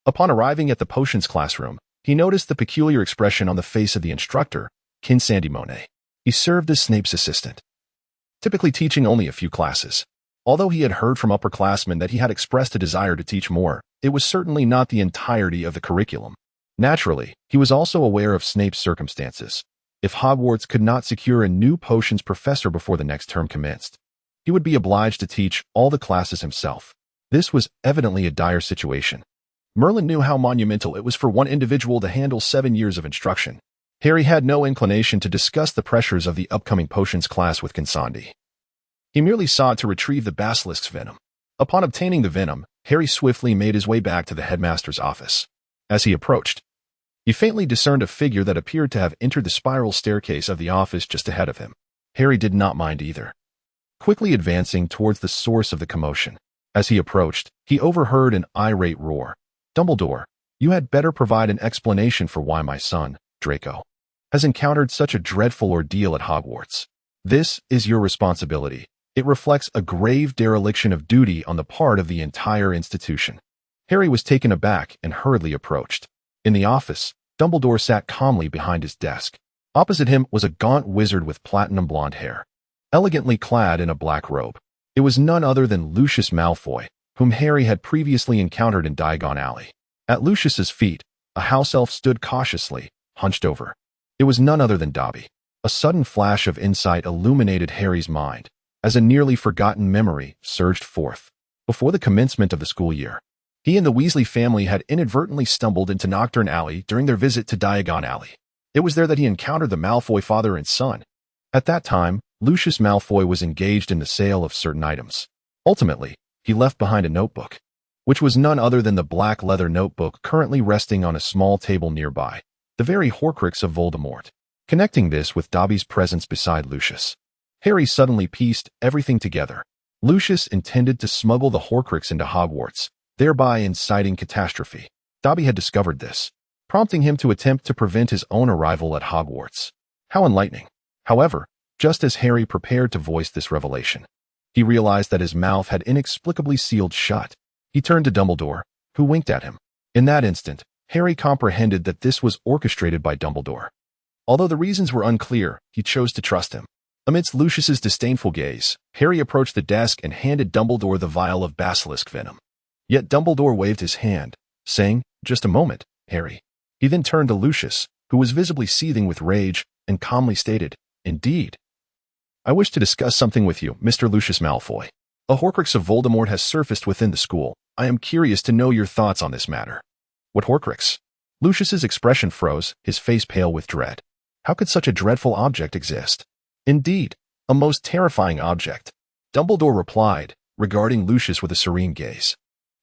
Upon arriving at the potions classroom, he noticed the peculiar expression on the face of the instructor, Kinsandymone. He served as Snape's assistant, typically teaching only a few classes. Although he had heard from upperclassmen that he had expressed a desire to teach more, it was certainly not the entirety of the curriculum. Naturally, he was also aware of Snape's circumstances. If Hogwarts could not secure a new potions professor before the next term commenced, he would be obliged to teach all the classes himself. This was evidently a dire situation. Merlin knew how monumental it was for one individual to handle 7 years of instruction. Harry had no inclination to discuss the pressures of the upcoming potions class with Kinsandi. He merely sought to retrieve the basilisk's venom. Upon obtaining the venom, Harry swiftly made his way back to the headmaster's office. As he approached, he faintly discerned a figure that appeared to have entered the spiral staircase of the office just ahead of him. Harry did not mind either, quickly advancing towards the source of the commotion. As he approached, he overheard an irate roar. "Dumbledore, you had better provide an explanation for why my son, Draco, has encountered such a dreadful ordeal at Hogwarts. This is your responsibility. It reflects a grave dereliction of duty on the part of the entire institution." Harry was taken aback and hurriedly approached. In the office, Dumbledore sat calmly behind his desk. Opposite him was a gaunt wizard with platinum blonde hair, elegantly clad in a black robe. It was none other than Lucius Malfoy, whom Harry had previously encountered in Diagon Alley. At Lucius's feet, a house elf stood cautiously, hunched over. It was none other than Dobby. A sudden flash of insight illuminated Harry's mind, as a nearly forgotten memory surged forth. Before the commencement of the school year, he and the Weasley family had inadvertently stumbled into Knockturn Alley during their visit to Diagon Alley. It was there that he encountered the Malfoy father and son. At that time, Lucius Malfoy was engaged in the sale of certain items. Ultimately, he left behind a notebook, which was none other than the black leather notebook currently resting on a small table nearby, the very Horcrux of Voldemort. Connecting this with Dobby's presence beside Lucius, Harry suddenly pieced everything together. Lucius intended to smuggle the Horcrux into Hogwarts, thereby inciting catastrophe. Dobby had discovered this, prompting him to attempt to prevent his own arrival at Hogwarts. How enlightening. However, just as Harry prepared to voice this revelation, he realized that his mouth had inexplicably sealed shut. He turned to Dumbledore, who winked at him. In that instant, Harry comprehended that this was orchestrated by Dumbledore. Although the reasons were unclear, he chose to trust him. Amidst Lucius's disdainful gaze, Harry approached the desk and handed Dumbledore the vial of basilisk venom. Yet Dumbledore waved his hand, saying, "Just a moment, Harry." He then turned to Lucius, who was visibly seething with rage, and calmly stated, "Indeed. I wish to discuss something with you, Mr. Lucius Malfoy. A Horcrux of Voldemort has surfaced within the school. I am curious to know your thoughts on this matter." "What Horcrux?" Lucius's expression froze, his face pale with dread. How could such a dreadful object exist? "Indeed, a most terrifying object," Dumbledore replied, regarding Lucius with a serene gaze.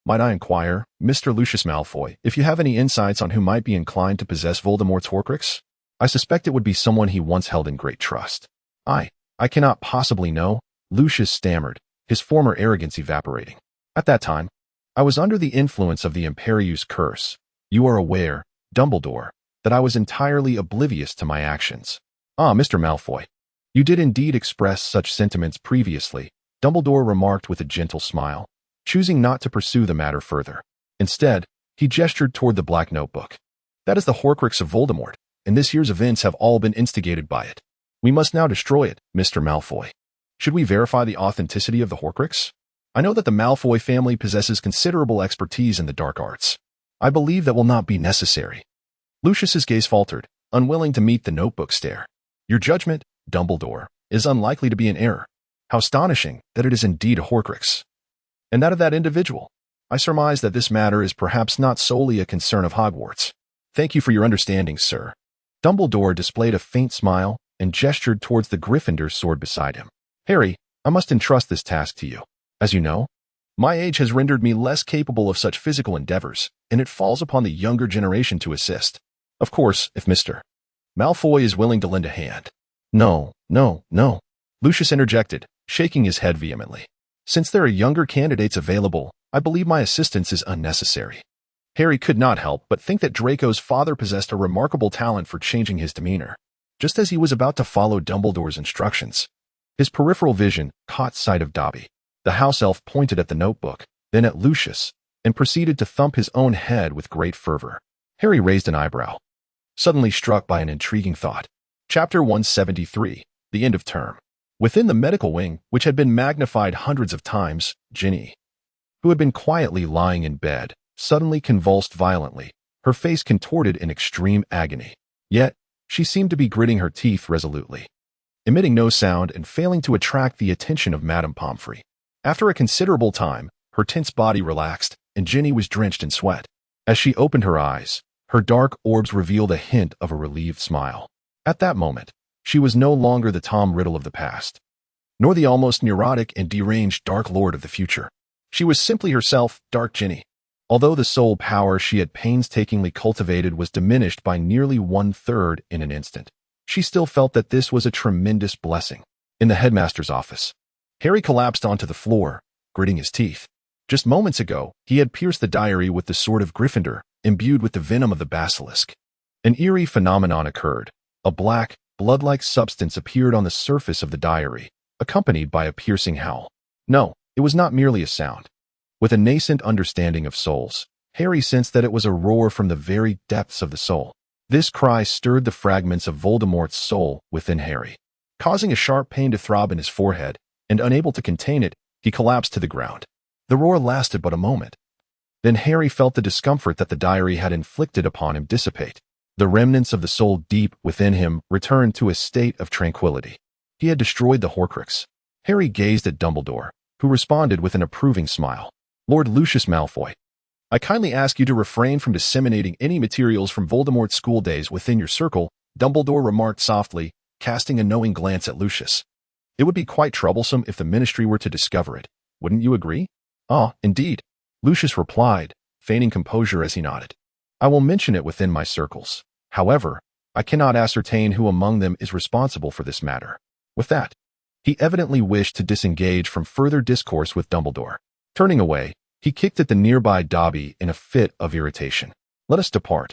"Might I inquire, Mr. Lucius Malfoy, if you have any insights on who might be inclined to possess Voldemort's Horcrux? I suspect it would be someone he once held in great trust." I cannot possibly know, Lucius stammered, his former arrogance evaporating. At that time, I was under the influence of the Imperius curse. You are aware, Dumbledore, that I was entirely oblivious to my actions. Ah, Mr. Malfoy. You did indeed express such sentiments previously, Dumbledore remarked with a gentle smile, choosing not to pursue the matter further. Instead, he gestured toward the black notebook. That is the Horcrux of Voldemort, and this year's events have all been instigated by it. We must now destroy it, Mr. Malfoy. Should we verify the authenticity of the Horcrux? I know that the Malfoy family possesses considerable expertise in the dark arts. I believe that will not be necessary. Lucius's gaze faltered, unwilling to meet the notebook stare. Your judgment, Dumbledore, is unlikely to be in error. How astonishing that it is indeed a Horcrux. And that of that individual. I surmise that this matter is perhaps not solely a concern of Hogwarts. Thank you for your understanding, sir. Dumbledore displayed a faint smile and gestured towards the Gryffindor sword beside him. Harry, I must entrust this task to you. As you know, my age has rendered me less capable of such physical endeavors, and it falls upon the younger generation to assist. Of course, if Mr. Malfoy is willing to lend a hand. No, Lucius interjected, shaking his head vehemently. Since there are younger candidates available, I believe my assistance is unnecessary. Harry could not help but think that Draco's father possessed a remarkable talent for changing his demeanor. Just as he was about to follow Dumbledore's instructions, his peripheral vision caught sight of Dobby. The house elf pointed at the notebook, then at Lucius, and proceeded to thump his own head with great fervor. Harry raised an eyebrow, suddenly struck by an intriguing thought. Chapter 173, The End of Term. Within the medical wing, which had been magnified hundreds of times, Ginny, who had been quietly lying in bed, suddenly convulsed violently, her face contorted in extreme agony. Yet, she seemed to be gritting her teeth resolutely, emitting no sound and failing to attract the attention of Madame Pomfrey. After a considerable time, her tense body relaxed, and Ginny was drenched in sweat. As she opened her eyes, her dark orbs revealed a hint of a relieved smile. At that moment, she was no longer the Tom Riddle of the past, nor the almost neurotic and deranged Dark Lord of the future. She was simply herself, Dark Ginny. Although the soul power she had painstakingly cultivated was diminished by nearly 1/3 in an instant, she still felt that this was a tremendous blessing. In the headmaster's office, Harry collapsed onto the floor, gritting his teeth. Just moments ago, he had pierced the diary with the sword of Gryffindor, imbued with the venom of the basilisk. An eerie phenomenon occurred. A black, blood-like substance appeared on the surface of the diary, accompanied by a piercing howl. No, it was not merely a sound. With a nascent understanding of souls, Harry sensed that it was a roar from the very depths of the soul. This cry stirred the fragments of Voldemort's soul within Harry, causing a sharp pain to throb in his forehead, and unable to contain it, he collapsed to the ground. The roar lasted but a moment. Then Harry felt the discomfort that the diary had inflicted upon him dissipate. The remnants of the soul deep within him returned to a state of tranquility. He had destroyed the Horcrux. Harry gazed at Dumbledore, who responded with an approving smile. Lord Lucius Malfoy, I kindly ask you to refrain from disseminating any materials from Voldemort's school days within your circle, Dumbledore remarked softly, casting a knowing glance at Lucius. It would be quite troublesome if the Ministry were to discover it. Wouldn't you agree? Ah, indeed, Lucius replied, feigning composure as he nodded. I will mention it within my circles. However, I cannot ascertain who among them is responsible for this matter. With that, he evidently wished to disengage from further discourse with Dumbledore. Turning away, he kicked at the nearby Dobby in a fit of irritation. Let us depart.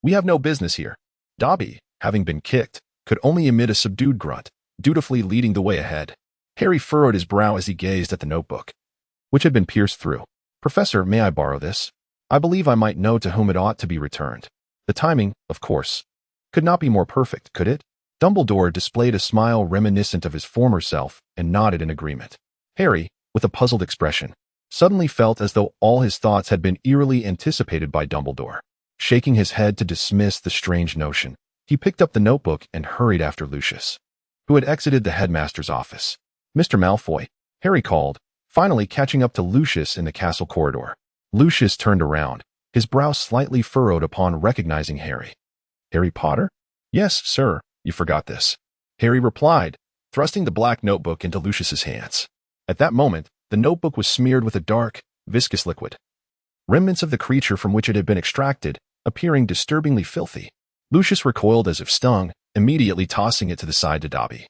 We have no business here. Dobby, having been kicked, could only emit a subdued grunt, dutifully leading the way ahead. Harry furrowed his brow as he gazed at the notebook, which had been pierced through. Professor, may I borrow this? I believe I might know to whom it ought to be returned. The timing, of course, could not be more perfect, could it? Dumbledore displayed a smile reminiscent of his former self and nodded in agreement. Harry, with a puzzled expression, suddenly felt as though all his thoughts had been eerily anticipated by Dumbledore. Shaking his head to dismiss the strange notion, he picked up the notebook and hurried after Lucius, who had exited the headmaster's office. Mr. Malfoy, Harry called, finally catching up to Lucius in the castle corridor. Lucius turned around, his brow slightly furrowed upon recognizing Harry. Harry Potter? Yes, sir, you forgot this. Harry replied, thrusting the black notebook into Lucius's hands. At that moment, the notebook was smeared with a dark, viscous liquid, remnants of the creature from which it had been extracted, appearing disturbingly filthy. Lucius recoiled as if stung, immediately tossing it to the side to Dobby.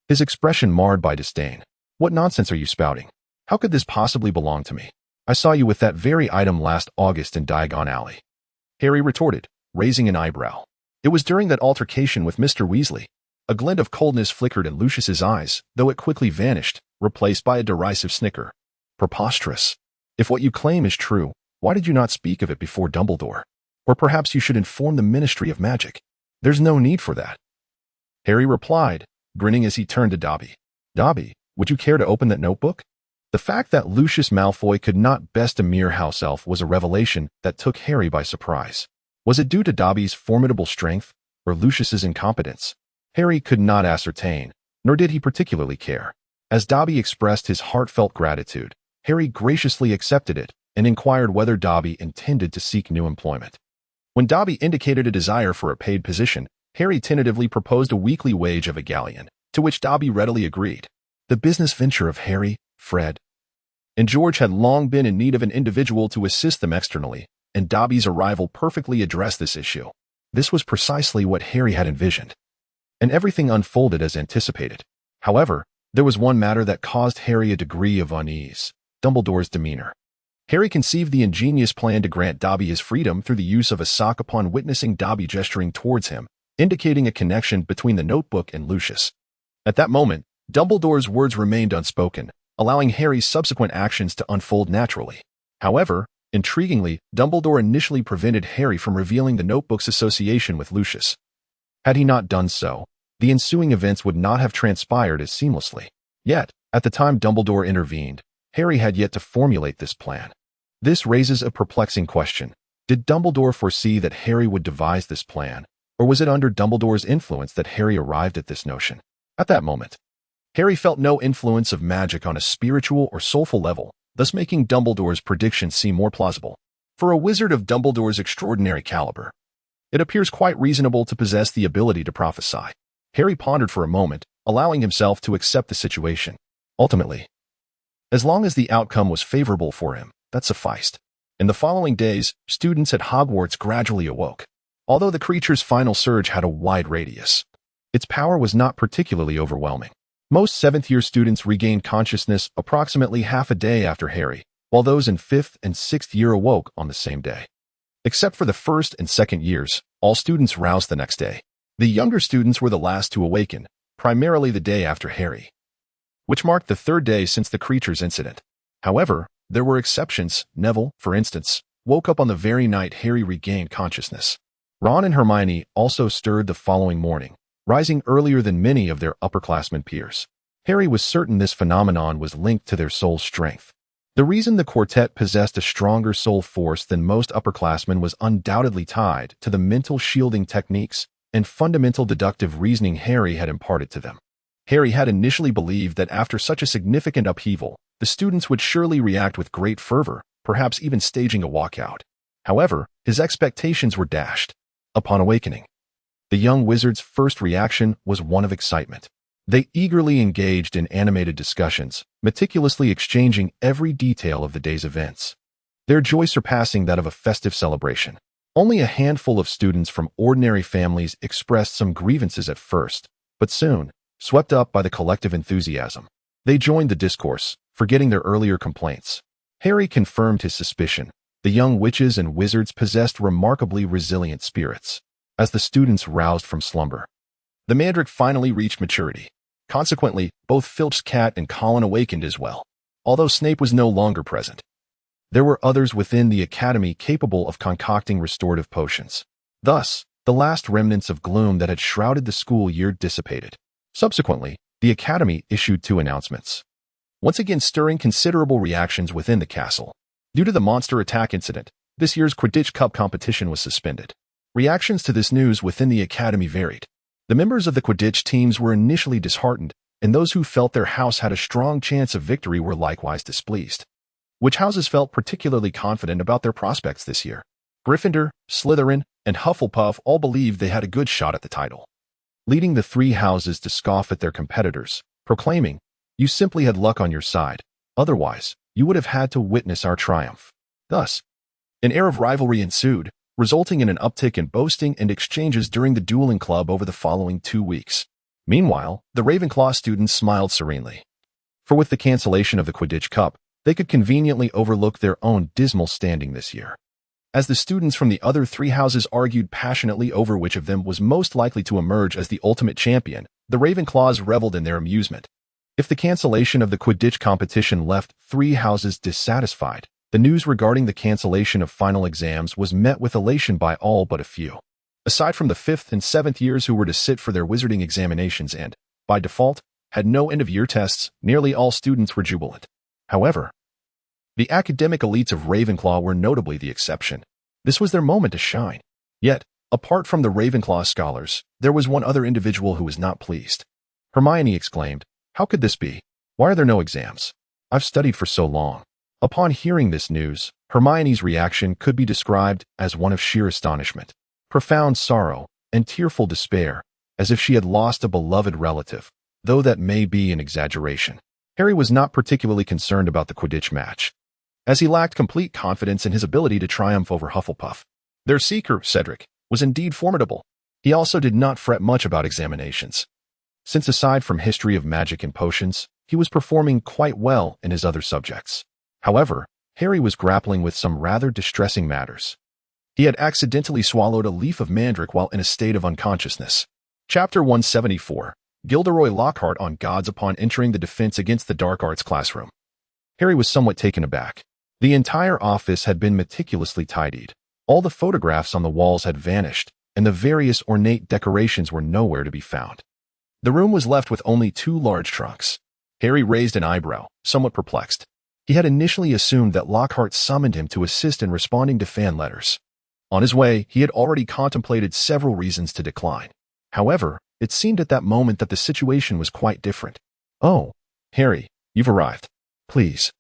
his expression marred by disdain. "What nonsense are you spouting? How could this possibly belong to me? I saw you with that very item last August in Diagon Alley," Harry retorted, raising an eyebrow. It was during that altercation with Mr. Weasley. A glint of coldness flickered in Lucius's eyes, though it quickly vanished, replaced by a derisive snicker. "Preposterous. If what you claim is true, why did you not speak of it before Dumbledore? Or perhaps you should inform the Ministry of Magic. There's no need for that," Harry replied, grinning as he turned to Dobby. "Dobby, would you care to open that notebook?" The fact that Lucius Malfoy could not best a mere house elf was a revelation that took Harry by surprise. Was it due to Dobby's formidable strength, or Lucius's incompetence? Harry could not ascertain, nor did he particularly care. As Dobby expressed his heartfelt gratitude, Harry graciously accepted it and inquired whether Dobby intended to seek new employment. When Dobby indicated a desire for a paid position, Harry tentatively proposed a weekly wage of a galleon, to which Dobby readily agreed. The business venture of Harry, Fred, and George had long been in need of an individual to assist them externally, and Dobby's arrival perfectly addressed this issue. This was precisely what Harry had envisioned, and everything unfolded as anticipated. However, there was one matter that caused Harry a degree of unease: Dumbledore's demeanor. Harry conceived the ingenious plan to grant Dobby his freedom through the use of a sock upon witnessing Dobby gesturing towards him, indicating a connection between the notebook and Lucius. At that moment, Dumbledore's words remained unspoken, allowing Harry's subsequent actions to unfold naturally. However, intriguingly, Dumbledore initially prevented Harry from revealing the notebook's association with Lucius. Had he not done so, the ensuing events would not have transpired as seamlessly. Yet, at the time Dumbledore intervened, Harry had yet to formulate this plan. This raises a perplexing question. Did Dumbledore foresee that Harry would devise this plan, or was it under Dumbledore's influence that Harry arrived at this notion? At that moment, Harry felt no influence of magic on a spiritual or soulful level, thus making Dumbledore's prediction seem more plausible. For a wizard of Dumbledore's extraordinary caliber, it appears quite reasonable to possess the ability to prophesy. Harry pondered for a moment, allowing himself to accept the situation. Ultimately, as long as the outcome was favorable for him, that sufficed. In the following days, students at Hogwarts gradually awoke. Although the creature's final surge had a wide radius, its power was not particularly overwhelming. Most 7th-year students regained consciousness approximately half a day after Harry, while those in 5th and 6th year awoke on the same day. Except for the 1st and 2nd years, all students roused the next day. The younger students were the last to awaken, primarily the day after Harry, which marked the 3rd day since the creature's incident. However, there were exceptions. Neville, for instance, woke up on the very night Harry regained consciousness. Ron and Hermione also stirred the following morning, rising earlier than many of their upperclassmen peers. Harry was certain this phenomenon was linked to their soul strength. The reason the quartet possessed a stronger soul force than most upperclassmen was undoubtedly tied to the mental shielding techniques and fundamental deductive reasoning Harry had imparted to them. Harry had initially believed that after such a significant upheaval, the students would surely react with great fervor, perhaps even staging a walkout. However, his expectations were dashed. Upon awakening, the young wizard's first reaction was one of excitement. They eagerly engaged in animated discussions, meticulously exchanging every detail of the day's events, their joy surpassing that of a festive celebration. Only a handful of students from ordinary families expressed some grievances at first, but soon, swept up by the collective enthusiasm, they joined the discourse, forgetting their earlier complaints. Harry confirmed his suspicion. The young witches and wizards possessed remarkably resilient spirits. As the students roused from slumber, the Mandrake finally reached maturity. Consequently, both Filch's cat and Colin awakened as well. Although Snape was no longer present, there were others within the academy capable of concocting restorative potions. Thus, the last remnants of gloom that had shrouded the school year dissipated. Subsequently, the academy issued 2 announcements, once again stirring considerable reactions within the castle. Due to the monster attack incident, this year's Quidditch Cup competition was suspended. Reactions to this news within the academy varied. The members of the Quidditch teams were initially disheartened, and those who felt their house had a strong chance of victory were likewise displeased. Which houses felt particularly confident about their prospects this year? Gryffindor, Slytherin, and Hufflepuff all believed they had a good shot at the title, leading the 3 houses to scoff at their competitors, proclaiming, "You simply had luck on your side. Otherwise, you would have had to witness our triumph." Thus, an air of rivalry ensued, resulting in an uptick in boasting and exchanges during the dueling club over the following 2 weeks. Meanwhile, the Ravenclaw students smiled serenely. For with the cancellation of the Quidditch Cup, they could conveniently overlook their own dismal standing this year. As the students from the other three houses argued passionately over which of them was most likely to emerge as the ultimate champion, the Ravenclaws reveled in their amusement. If the cancellation of the Quidditch competition left three houses dissatisfied, the news regarding the cancellation of final exams was met with elation by all but a few. Aside from the 5th and 7th years who were to sit for their wizarding examinations and, by default, had no end-of-year tests, nearly all students were jubilant. However, the academic elites of Ravenclaw were notably the exception. This was their moment to shine. Yet, apart from the Ravenclaw scholars, there was one other individual who was not pleased. Hermione exclaimed, "How could this be? Why are there no exams? I've studied for so long." Upon hearing this news, Hermione's reaction could be described as one of sheer astonishment, profound sorrow, and tearful despair, as if she had lost a beloved relative, though that may be an exaggeration. Harry was not particularly concerned about the Quidditch match, as he lacked complete confidence in his ability to triumph over Hufflepuff. Their seeker, Cedric, was indeed formidable. He also did not fret much about examinations, since aside from history of magic and potions, he was performing quite well in his other subjects. However, Harry was grappling with some rather distressing matters. He had accidentally swallowed a leaf of mandrake while in a state of unconsciousness. Chapter 174, Gilderoy Lockhart on Gods upon entering the Defense Against the Dark Arts classroom. Harry was somewhat taken aback. The entire office had been meticulously tidied. All the photographs on the walls had vanished, and the various ornate decorations were nowhere to be found. The room was left with only two large trunks. Harry raised an eyebrow, somewhat perplexed. He had initially assumed that Lockhart summoned him to assist in responding to fan letters. On his way, he had already contemplated several reasons to decline. However, it seemed at that moment that the situation was quite different. "Oh, Harry, you've arrived. Please,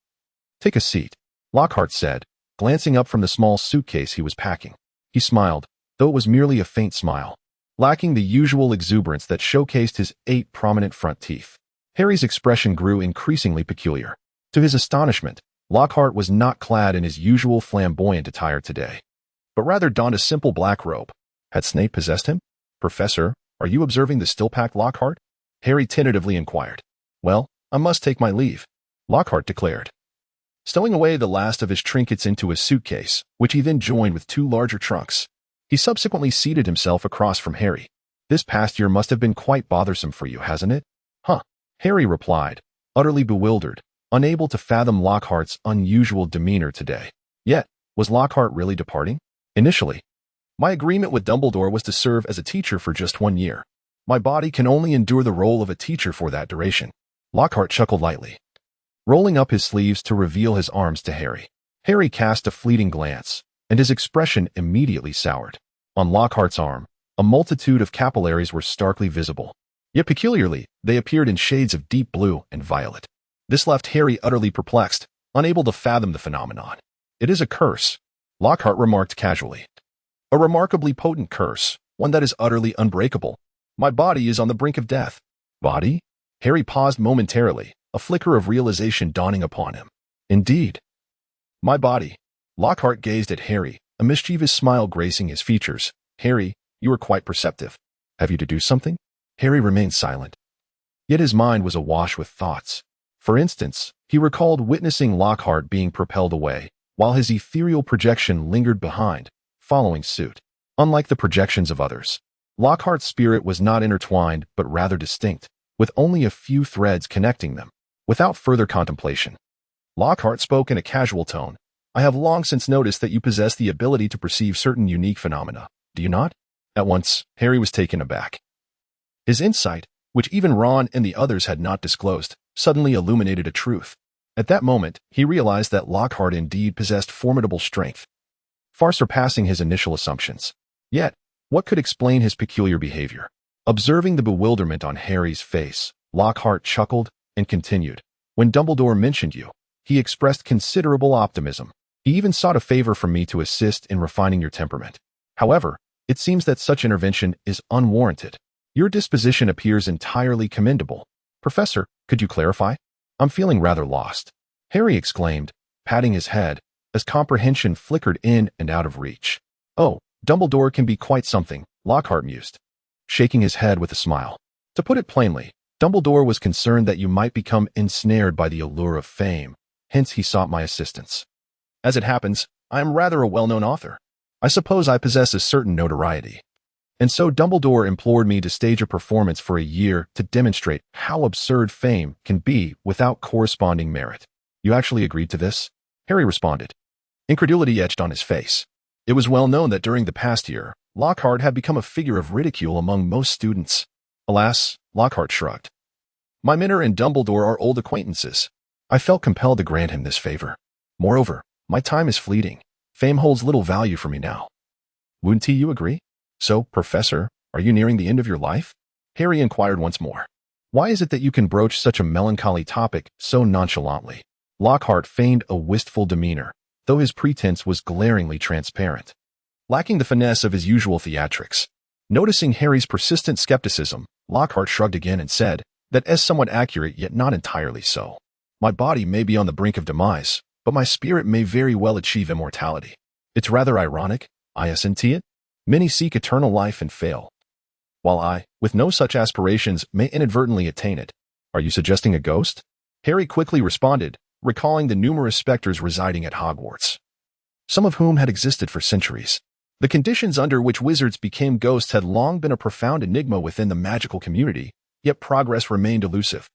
take a seat," Lockhart said, glancing up from the small suitcase he was packing. He smiled, though it was merely a faint smile, lacking the usual exuberance that showcased his 8 prominent front teeth. Harry's expression grew increasingly peculiar. To his astonishment, Lockhart was not clad in his usual flamboyant attire today, but rather donned a simple black robe. Had Snape possessed him? "Professor, are you observing the still-packed Lockhart?" Harry tentatively inquired. "Well, I must take my leave," Lockhart declared, stowing away the last of his trinkets into a suitcase, which he then joined with 2 larger trunks. He subsequently seated himself across from Harry. "This past year must have been quite bothersome for you, hasn't it?" "Huh," Harry replied, utterly bewildered, unable to fathom Lockhart's unusual demeanor today. Yet, was Lockhart really departing? "Initially, my agreement with Dumbledore was to serve as a teacher for just 1 year. My body can only endure the role of a teacher for that duration." Lockhart chuckled lightly, rolling up his sleeves to reveal his arms to Harry. Harry cast a fleeting glance, and his expression immediately soured. On Lockhart's arm, a multitude of capillaries were starkly visible. Yet peculiarly, they appeared in shades of deep blue and violet. This left Harry utterly perplexed, unable to fathom the phenomenon. "It is a curse," Lockhart remarked casually. "A remarkably potent curse, one that is utterly unbreakable. My body is on the brink of death." "Body?" Harry paused momentarily, a flicker of realization dawning upon him. "Indeed." "My body." Lockhart gazed at Harry, a mischievous smile gracing his features. "Harry, you are quite perceptive. Have you to do something?" Harry remained silent. Yet his mind was awash with thoughts. For instance, he recalled witnessing Lockhart being propelled away, while his ethereal projection lingered behind, following suit. Unlike the projections of others, Lockhart's spirit was not intertwined but rather distinct, with only a few threads connecting them. Without further contemplation, Lockhart spoke in a casual tone. "I have long since noticed that you possess the ability to perceive certain unique phenomena, do you not?" At once, Harry was taken aback. His insight, which even Ron and the others had not disclosed, suddenly illuminated a truth. At that moment, he realized that Lockhart indeed possessed formidable strength, far surpassing his initial assumptions. Yet, what could explain his peculiar behavior? Observing the bewilderment on Harry's face, Lockhart chuckled and continued. "When Dumbledore mentioned you, he expressed considerable optimism. He even sought a favor from me to assist in refining your temperament. However, it seems that such intervention is unwarranted. Your disposition appears entirely commendable. Professor, could you clarify? I'm feeling rather lost." Harry exclaimed, patting his head, as comprehension flickered in and out of reach. "Oh, Dumbledore can be quite something," Lockhart mused, shaking his head with a smile. To put it plainly, Dumbledore was concerned that you might become ensnared by the allure of fame, hence he sought my assistance. As it happens, I am rather a well-known author. I suppose I possess a certain notoriety. And so Dumbledore implored me to stage a performance for a year to demonstrate how absurd fame can be without corresponding merit. You actually agreed to this? Harry responded. Incredulity etched on his face. It was well known that during the past year, Lockhart had become a figure of ridicule among most students. Alas, Lockhart shrugged. My mentor and Dumbledore are old acquaintances. I felt compelled to grant him this favor. Moreover, my time is fleeting. Fame holds little value for me now. Wouldn't you agree? So, Professor, are you nearing the end of your life? Harry inquired once more. Why is it that you can broach such a melancholy topic so nonchalantly? Lockhart feigned a wistful demeanor, though his pretense was glaringly transparent. Lacking the finesse of his usual theatrics. Noticing Harry's persistent skepticism, Lockhart shrugged again and said, that is somewhat accurate yet not entirely so. My body may be on the brink of demise, but my spirit may very well achieve immortality. It's rather ironic, isn't it? Many seek eternal life and fail, while I, with no such aspirations, may inadvertently attain it. Are you suggesting a ghost? Harry quickly responded, recalling the numerous specters residing at Hogwarts, some of whom had existed for centuries. The conditions under which wizards became ghosts had long been a profound enigma within the magical community, yet progress remained elusive.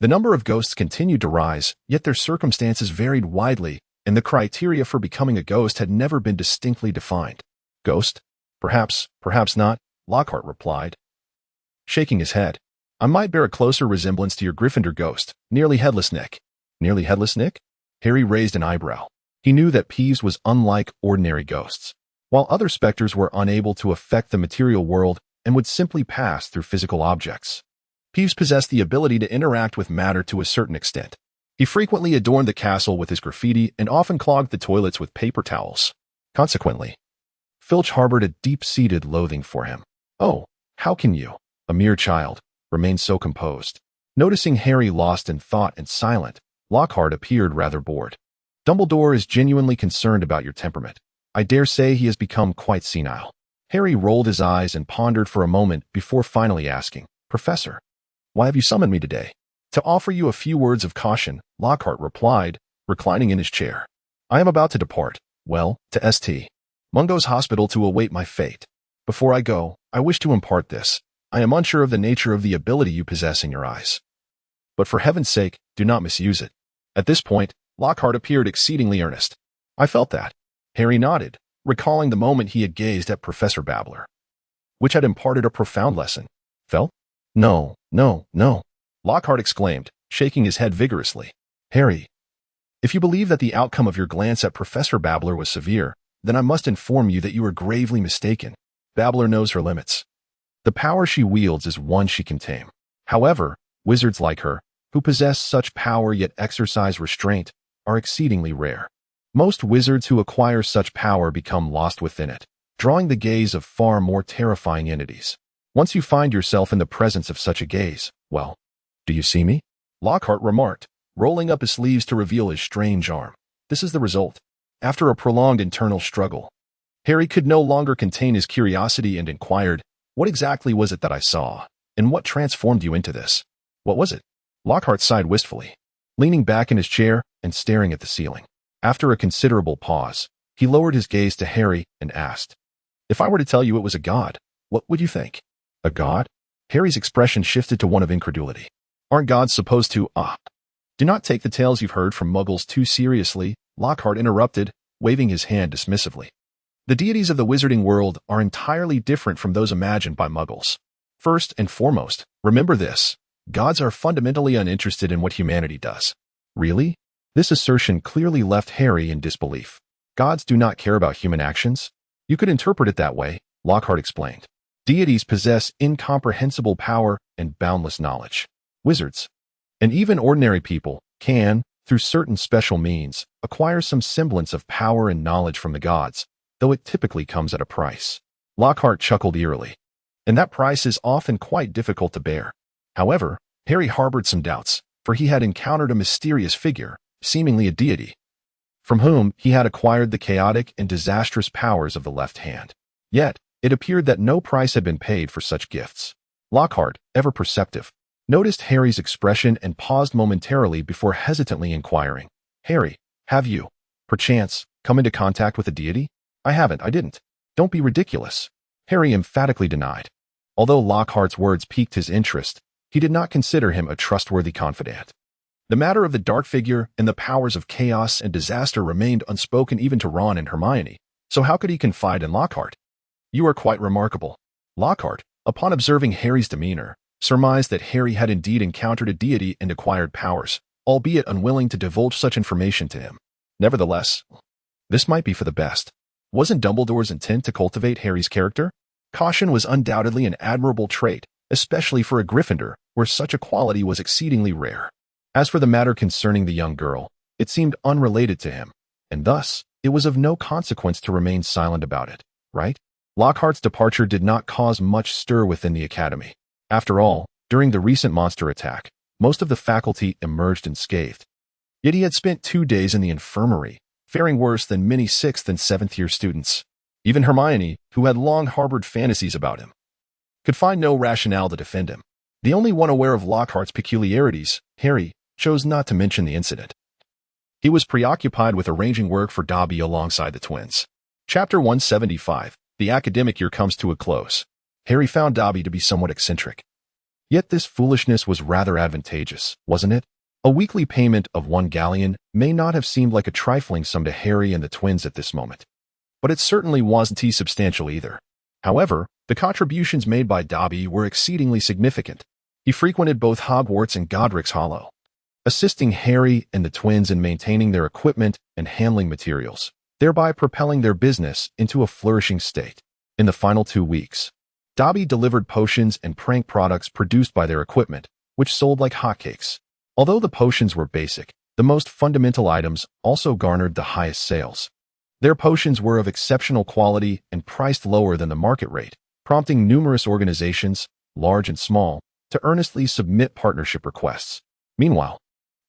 The number of ghosts continued to rise, yet their circumstances varied widely, and the criteria for becoming a ghost had never been distinctly defined. Ghost? Perhaps, perhaps not, Lockhart replied, shaking his head. I might bear a closer resemblance to your Gryffindor ghost, nearly headless Nick. Nearly headless Nick? Harry raised an eyebrow. He knew that Peeves was unlike ordinary ghosts. While other specters were unable to affect the material world and would simply pass through physical objects, Peeves possessed the ability to interact with matter to a certain extent. He frequently adorned the castle with his graffiti and often clogged the toilets with paper towels. Consequently, Filch harbored a deep-seated loathing for him. Oh, how can you, a mere child, remain so composed? Noticing Harry lost in thought and silent, Lockhart appeared rather bored. Dumbledore is genuinely concerned about your temperament. I dare say he has become quite senile. Harry rolled his eyes and pondered for a moment before finally asking, Professor, why have you summoned me today? To offer you a few words of caution, Lockhart replied, reclining in his chair. I am about to depart, well, to St. Mungo's hospital to await my fate. Before I go, I wish to impart this. I am unsure of the nature of the ability you possess in your eyes. But for heaven's sake, do not misuse it. At this point, Lockhart appeared exceedingly earnest. I felt that. Harry nodded, recalling the moment he had gazed at Professor Babbler, which had imparted a profound lesson. Felt? No, no, no, Lockhart exclaimed, shaking his head vigorously. Harry, if you believe that the outcome of your glance at Professor Babbler was severe, then I must inform you that you are gravely mistaken. Babbler knows her limits. The power she wields is one she can tame. However, wizards like her, who possess such power yet exercise restraint, are exceedingly rare. Most wizards who acquire such power become lost within it, drawing the gaze of far more terrifying entities. Once you find yourself in the presence of such a gaze, well, do you see me? Lockhart remarked, rolling up his sleeves to reveal his strange arm. This is the result. After a prolonged internal struggle, Harry could no longer contain his curiosity and inquired, what exactly was it that I saw, and what transformed you into this? What was it? Lockhart sighed wistfully, leaning back in his chair and staring at the ceiling. After a considerable pause, he lowered his gaze to Harry and asked, if I were to tell you it was a god, what would you think? A god? Harry's expression shifted to one of incredulity. Aren't gods supposed to, Do not take the tales you've heard from muggles too seriously, Lockhart interrupted, waving his hand dismissively. The deities of the wizarding world are entirely different from those imagined by muggles. First and foremost, remember this. Gods are fundamentally uninterested in what humanity does. Really? This assertion clearly left Harry in disbelief. Gods do not care about human actions? You could interpret it that way, Lockhart explained. Deities possess incomprehensible power and boundless knowledge. Wizards, and even ordinary people, can, through certain special means, acquire some semblance of power and knowledge from the gods, though it typically comes at a price. Lockhart chuckled eerily. And that price is often quite difficult to bear. However, Harry harbored some doubts, for he had encountered a mysterious figure, seemingly a deity, from whom he had acquired the chaotic and disastrous powers of the left hand. Yet, it appeared that no price had been paid for such gifts. Lockhart, ever perceptive, noticed Harry's expression and paused momentarily before hesitantly inquiring, "Harry, have you, perchance, come into contact with a deity?" "I haven't, I didn't." "Don't be ridiculous." Harry emphatically denied. Although Lockhart's words piqued his interest, he did not consider him a trustworthy confidant. The matter of the dark figure and the powers of chaos and disaster remained unspoken even to Ron and Hermione, so how could he confide in Lockhart? "You are quite remarkable." Lockhart, upon observing Harry's demeanor, surmised that Harry had indeed encountered a deity and acquired powers, albeit unwilling to divulge such information to him. Nevertheless, this might be for the best. Wasn't Dumbledore's intent to cultivate Harry's character? Caution was undoubtedly an admirable trait, especially for a Gryffindor, where such a quality was exceedingly rare. As for the matter concerning the young girl, it seemed unrelated to him, and thus, it was of no consequence to remain silent about it, right? Lockhart's departure did not cause much stir within the academy. After all, during the recent monster attack, most of the faculty emerged unscathed. Yet he had spent 2 days in the infirmary, faring worse than many 6th and 7th year students. Even Hermione, who had long harbored fantasies about him, could find no rationale to defend him. The only one aware of Lockhart's peculiarities, Harry, chose not to mention the incident. He was preoccupied with arranging work for Dobby alongside the twins. Chapter 175, the academic year comes to a close. Harry found Dobby to be somewhat eccentric. Yet this foolishness was rather advantageous, wasn't it? A weekly payment of 1 galleon may not have seemed like a trifling sum to Harry and the twins at this moment, but it certainly wasn't substantial either. However, the contributions made by Dobby were exceedingly significant. He frequented both Hogwarts and Godric's Hollow, assisting Harry and the twins in maintaining their equipment and handling materials, thereby propelling their business into a flourishing state. In the final 2 weeks, Dobby delivered potions and prank products produced by their equipment, which sold like hotcakes. Although the potions were basic, the most fundamental items also garnered the highest sales. Their potions were of exceptional quality and priced lower than the market rate, prompting numerous organizations, large and small, to earnestly submit partnership requests. Meanwhile,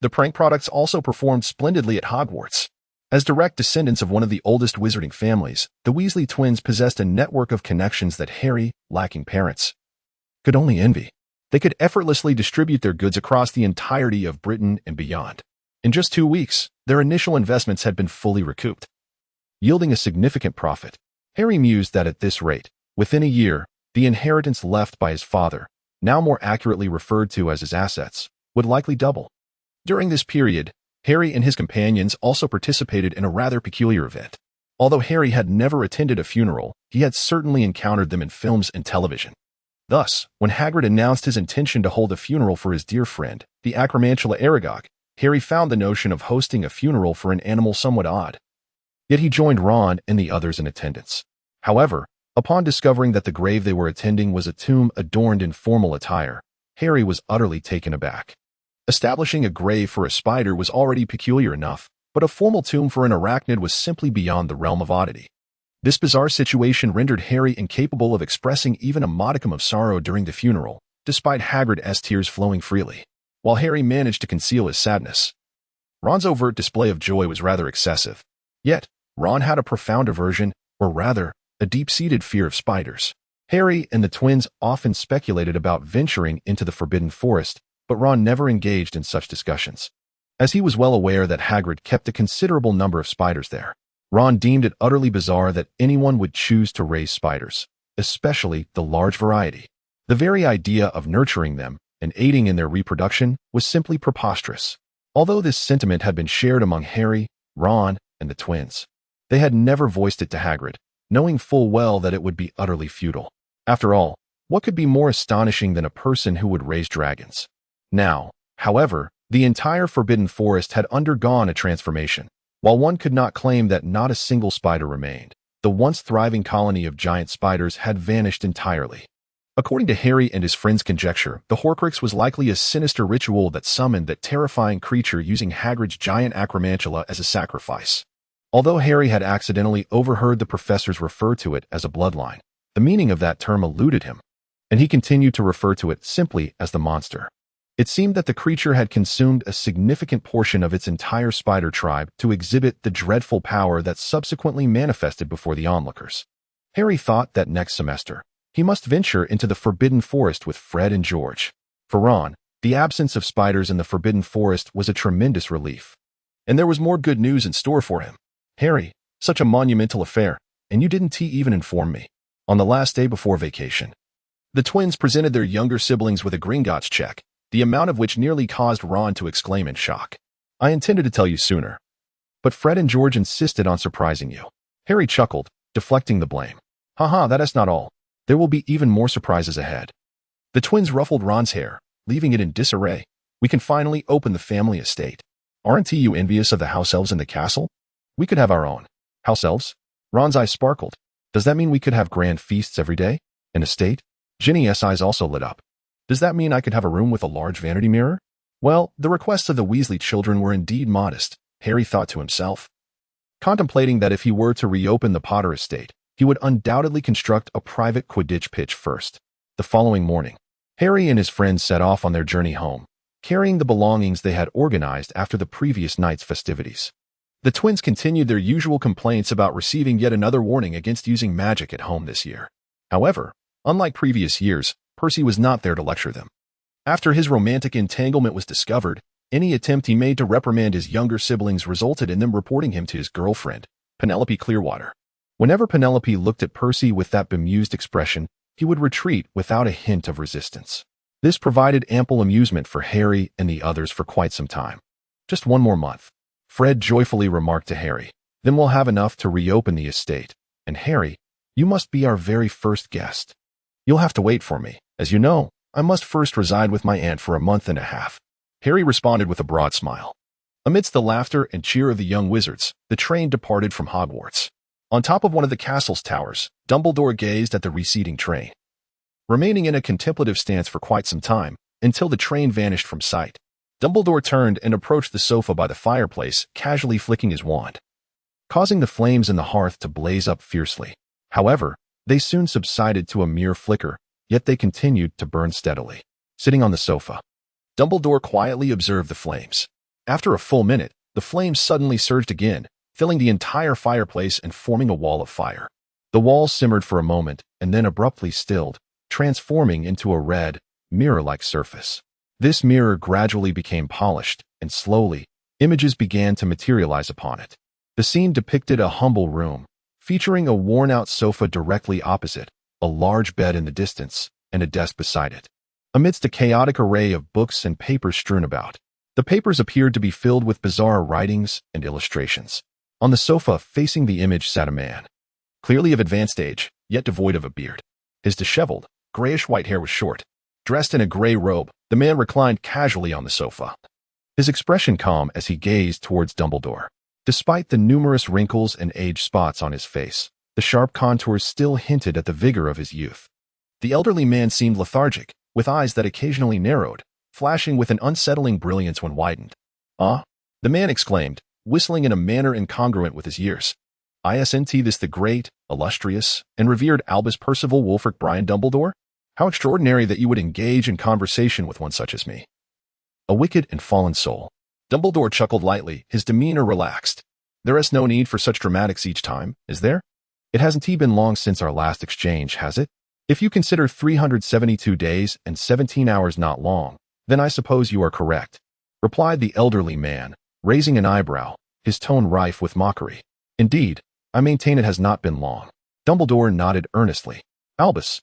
the prank products also performed splendidly at Hogwarts. As direct descendants of one of the oldest wizarding families, the Weasley twins possessed a network of connections that Harry, lacking parents, could only envy. They could effortlessly distribute their goods across the entirety of Britain and beyond. In just 2 weeks, their initial investments had been fully recouped, yielding a significant profit. Harry mused that at this rate, within a year, the inheritance left by his father, now more accurately referred to as his assets, would likely double. During this period, Harry and his companions also participated in a rather peculiar event. Although Harry had never attended a funeral, he had certainly encountered them in films and television. Thus, when Hagrid announced his intention to hold a funeral for his dear friend, the Acromantula Aragog, Harry found the notion of hosting a funeral for an animal somewhat odd. Yet he joined Ron and the others in attendance. However, upon discovering that the grave they were attending was a tomb adorned in formal attire, Harry was utterly taken aback. Establishing a grave for a spider was already peculiar enough, but a formal tomb for an arachnid was simply beyond the realm of oddity. This bizarre situation rendered Harry incapable of expressing even a modicum of sorrow during the funeral, despite Hagrid's tears flowing freely. While Harry managed to conceal his sadness, Ron's overt display of joy was rather excessive. Yet, Ron had a profound aversion, or rather, a deep-seated fear of spiders. Harry and the twins often speculated about venturing into the Forbidden Forest, but Ron never engaged in such discussions, as he was well aware that Hagrid kept a considerable number of spiders there. Ron deemed it utterly bizarre that anyone would choose to raise spiders, especially the large variety. The very idea of nurturing them and aiding in their reproduction was simply preposterous. Although this sentiment had been shared among Harry, Ron, and the twins, they had never voiced it to Hagrid, knowing full well that it would be utterly futile. After all, what could be more astonishing than a person who would raise dragons? Now, however, the entire Forbidden Forest had undergone a transformation. While one could not claim that not a single spider remained, the once thriving colony of giant spiders had vanished entirely. According to Harry and his friends' conjecture, the Horcrux was likely a sinister ritual that summoned that terrifying creature using Hagrid's giant acromantula as a sacrifice. Although Harry had accidentally overheard the professors refer to it as a bloodline, the meaning of that term eluded him, and he continued to refer to it simply as the monster. It seemed that the creature had consumed a significant portion of its entire spider tribe to exhibit the dreadful power that subsequently manifested before the onlookers. Harry thought that next semester, He must venture into the Forbidden Forest with Fred and George. For Ron, the absence of spiders in the Forbidden Forest was a tremendous relief. And there was more good news in store for him. Harry, such a monumental affair, and you didn't even inform me. On the last day before vacation, the twins presented their younger siblings with a Gringotts check, the amount of which nearly caused Ron to exclaim in shock. I intended to tell you sooner, but Fred and George insisted on surprising you. Harry chuckled, deflecting the blame. Haha, that is not all. There will be even more surprises ahead. The twins ruffled Ron's hair, leaving it in disarray. We can finally open the family estate. Aren't you envious of the house elves in the castle? We could have our own. House elves? Ron's eyes sparkled. Does that mean we could have grand feasts every day? An estate? Ginny's eyes also lit up. Does that mean I could have a room with a large vanity mirror? Well, the requests of the Weasley children were indeed modest, Harry thought to himself. Contemplating that if he were to reopen the Potter estate, he would undoubtedly construct a private Quidditch pitch first. The following morning, Harry and his friends set off on their journey home, carrying the belongings they had organized after the previous night's festivities. The twins continued their usual complaints about receiving yet another warning against using magic at home this year. However, unlike previous years, Percy was not there to lecture them. After his romantic entanglement was discovered, any attempt he made to reprimand his younger siblings resulted in them reporting him to his girlfriend, Penelope Clearwater. Whenever Penelope looked at Percy with that bemused expression, he would retreat without a hint of resistance. This provided ample amusement for Harry and the others for quite some time. Just one more month, Fred joyfully remarked to Harry. Then we'll have enough to reopen the estate. And Harry, you must be our very first guest. You'll have to wait for me. As you know, I must first reside with my aunt for a month and a half. Harry responded with a broad smile. Amidst the laughter and cheer of the young wizards, the train departed from Hogwarts. On top of one of the castle's towers, Dumbledore gazed at the receding train, remaining in a contemplative stance for quite some time, until the train vanished from sight. Dumbledore turned and approached the sofa by the fireplace, casually flicking his wand, causing the flames in the hearth to blaze up fiercely. However, they soon subsided to a mere flicker, yet they continued to burn steadily. Sitting on the sofa, Dumbledore quietly observed the flames. After a full minute, the flames suddenly surged again, filling the entire fireplace and forming a wall of fire. The walls simmered for a moment and then abruptly stilled, transforming into a red, mirror-like surface. This mirror gradually became polished, and slowly, images began to materialize upon it. The scene depicted a humble room, featuring a worn-out sofa directly opposite, a large bed in the distance, and a desk beside it. Amidst a chaotic array of books and papers strewn about, the papers appeared to be filled with bizarre writings and illustrations. On the sofa facing the image sat a man, clearly of advanced age, yet devoid of a beard. His disheveled, grayish-white hair was short. Dressed in a gray robe, the man reclined casually on the sofa, his expression calm as he gazed towards Dumbledore. Despite the numerous wrinkles and age spots on his face, the sharp contours still hinted at the vigor of his youth. The elderly man seemed lethargic, with eyes that occasionally narrowed, flashing with an unsettling brilliance when widened. "Ah?" the man exclaimed, whistling in a manner incongruent with his years. "Isn't this the great, illustrious, and revered Albus Percival Wulfric Brian Dumbledore? How extraordinary that you would engage in conversation with one such as me. A wicked and fallen soul." Dumbledore chuckled lightly, his demeanor relaxed. "There is no need for such dramatics each time, is there? It hasn't been long since our last exchange, has it? If you consider 372 days and 17 hours not long, then I suppose you are correct," replied the elderly man, raising an eyebrow, his tone rife with mockery. "Indeed, I maintain it has not been long." Dumbledore nodded earnestly. "Albus."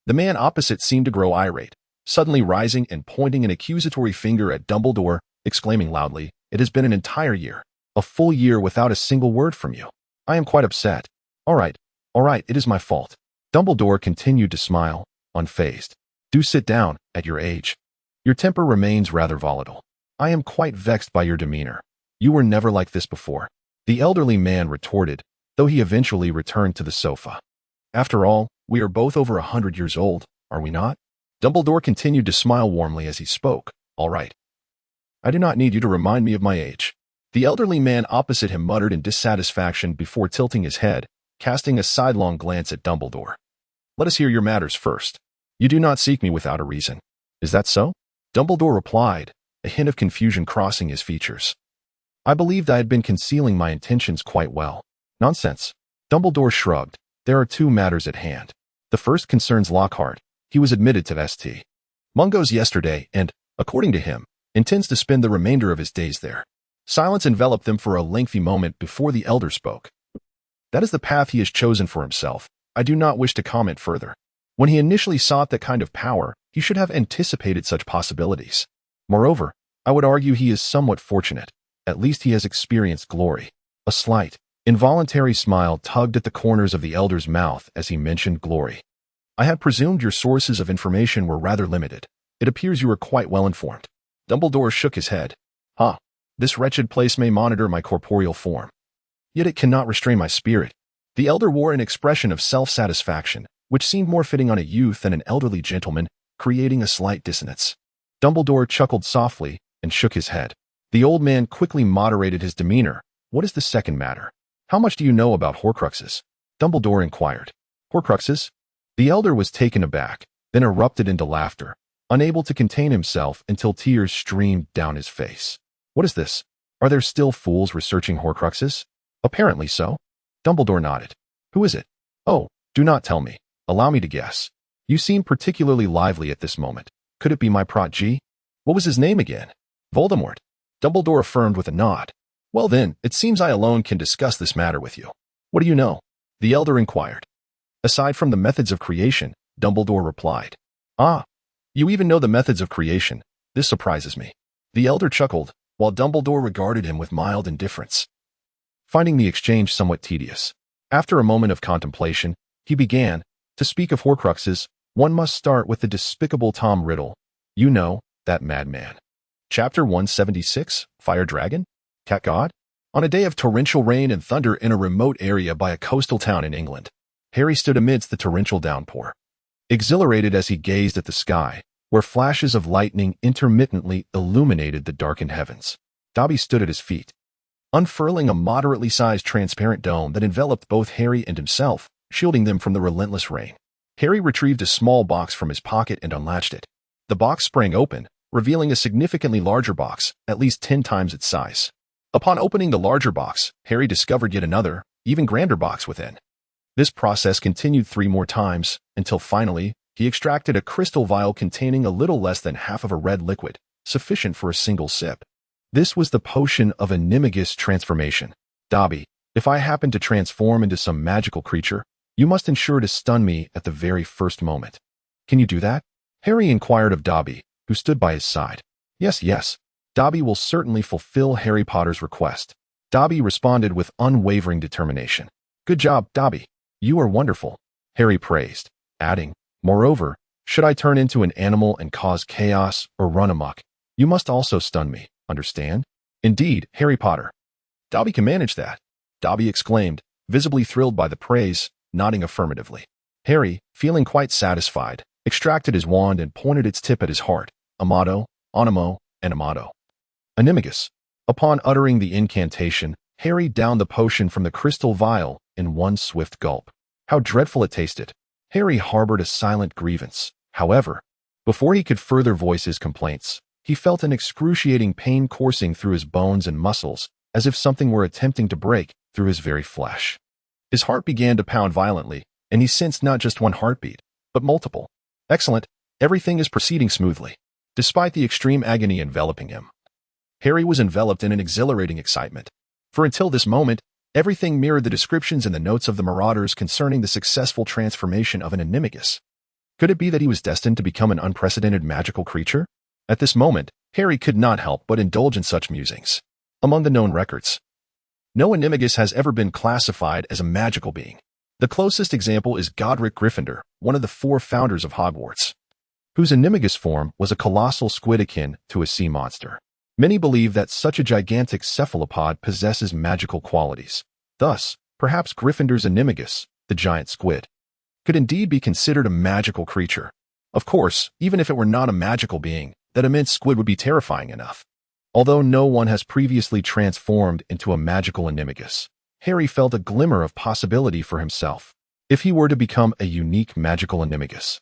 The man opposite seemed to grow irate, suddenly rising and pointing an accusatory finger at Dumbledore, exclaiming loudly, "It has been an entire year, a full year without a single word from you. I am quite upset." All right, it is my fault." Dumbledore continued to smile, unfazed. "Do sit down, at your age. Your temper remains rather volatile. I am quite vexed by your demeanor. You were never like this before," the elderly man retorted, though he eventually returned to the sofa. "After all, we are both over 100 years old, are we not?" Dumbledore continued to smile warmly as he spoke. "All right. I do not need you to remind me of my age." The elderly man opposite him muttered in dissatisfaction before tilting his head, casting a sidelong glance at Dumbledore. "Let us hear your matters first. You do not seek me without a reason. Is that so?" Dumbledore replied, a hint of confusion crossing his features. "I believed I had been concealing my intentions quite well." "Nonsense." Dumbledore shrugged. "There are two matters at hand. The first concerns Lockhart. He was admitted to St. Mungo's yesterday and, according to him, intends to spend the remainder of his days there. Silence enveloped them for a lengthy moment before the elder spoke. That is the path he has chosen for himself. I do not wish to comment further. When he initially sought that kind of power, he should have anticipated such possibilities. Moreover, I would argue he is somewhat fortunate. At least he has experienced glory. A slight, involuntary smile tugged at the corners of the elder's mouth as he mentioned glory. I had presumed your sources of information were rather limited. It appears you are quite well informed. Dumbledore shook his head. This wretched place may monitor my corporeal form. Yet it cannot restrain my spirit. The elder wore an expression of self-satisfaction, which seemed more fitting on a youth than an elderly gentleman, creating a slight dissonance. Dumbledore chuckled softly and shook his head. The old man quickly moderated his demeanor. What is the second matter? How much do you know about Horcruxes? Dumbledore inquired. Horcruxes? The elder was taken aback, then erupted into laughter, unable to contain himself until tears streamed down his face. What is this? Are there still fools researching Horcruxes? Apparently so. Dumbledore nodded. Who is it? Oh, do not tell me. Allow me to guess. You seem particularly lively at this moment. Could it be my protégé? What was his name again? Voldemort. Dumbledore affirmed with a nod. Well then, it seems I alone can discuss this matter with you. What do you know? The elder inquired. Aside from the methods of creation, Dumbledore replied. You even know the methods of creation. This surprises me. The elder chuckled, while Dumbledore regarded him with mild indifference. Finding the exchange somewhat tedious, after a moment of contemplation, he began, to speak of Horcruxes, one must start with the despicable Tom Riddle. You know, that madman. Chapter 176, Fire Dragon? Cat God? On a day of torrential rain and thunder in a remote area by a coastal town in England, Harry stood amidst the torrential downpour. Exhilarated as he gazed at the sky, where flashes of lightning intermittently illuminated the darkened heavens, Dobby stood at his feet. Unfurling a moderately sized transparent dome that enveloped both Harry and himself, shielding them from the relentless rain. Harry retrieved a small box from his pocket and unlatched it. The box sprang open, revealing a significantly larger box, at least 10 times its size. Upon opening the larger box, Harry discovered yet another, even grander box within. This process continued 3 more times, until finally, he extracted a crystal vial containing a little less than half of a red liquid, sufficient for a single sip. This was the potion of animagus transformation. Dobby, if I happen to transform into some magical creature, you must ensure to stun me at the very first moment. Can you do that? Harry inquired of Dobby, who stood by his side. Yes. Dobby will certainly fulfill Harry Potter's request. Dobby responded with unwavering determination. Good job, Dobby. You are wonderful, Harry praised, adding, moreover, should I turn into an animal and cause chaos or run amok, you must also stun me, understand? Indeed, Harry Potter. Dobby can manage that, Dobby exclaimed, visibly thrilled by the praise, nodding affirmatively. Harry, feeling quite satisfied, extracted his wand and pointed its tip at his heart. Amato, Animo, and Amato. Animagus. Upon uttering the incantation, Harry downed the potion from the crystal vial in one swift gulp. How dreadful it tasted. Harry harbored a silent grievance. However, before he could further voice his complaints, he felt an excruciating pain coursing through his bones and muscles, as if something were attempting to break through his very flesh. His heart began to pound violently, and he sensed not just one heartbeat, but multiple. Excellent. Everything is proceeding smoothly. Despite the extreme agony enveloping him, Harry was enveloped in an exhilarating excitement. For until this moment, everything mirrored the descriptions in the notes of the Marauders concerning the successful transformation of an animagus. Could it be that he was destined to become an unprecedented magical creature? At this moment, Harry could not help but indulge in such musings. Among the known records, no animagus has ever been classified as a magical being. The closest example is Godric Gryffindor, one of the 4 founders of Hogwarts, whose animagus form was a colossal squid akin to a sea monster. Many believe that such a gigantic cephalopod possesses magical qualities. Thus, perhaps Gryffindor's animagus, the giant squid, could indeed be considered a magical creature. Of course, even if it were not a magical being, that immense squid would be terrifying enough. Although no one has previously transformed into a magical animagus, Harry felt a glimmer of possibility for himself. If he were to become a unique magical animagus,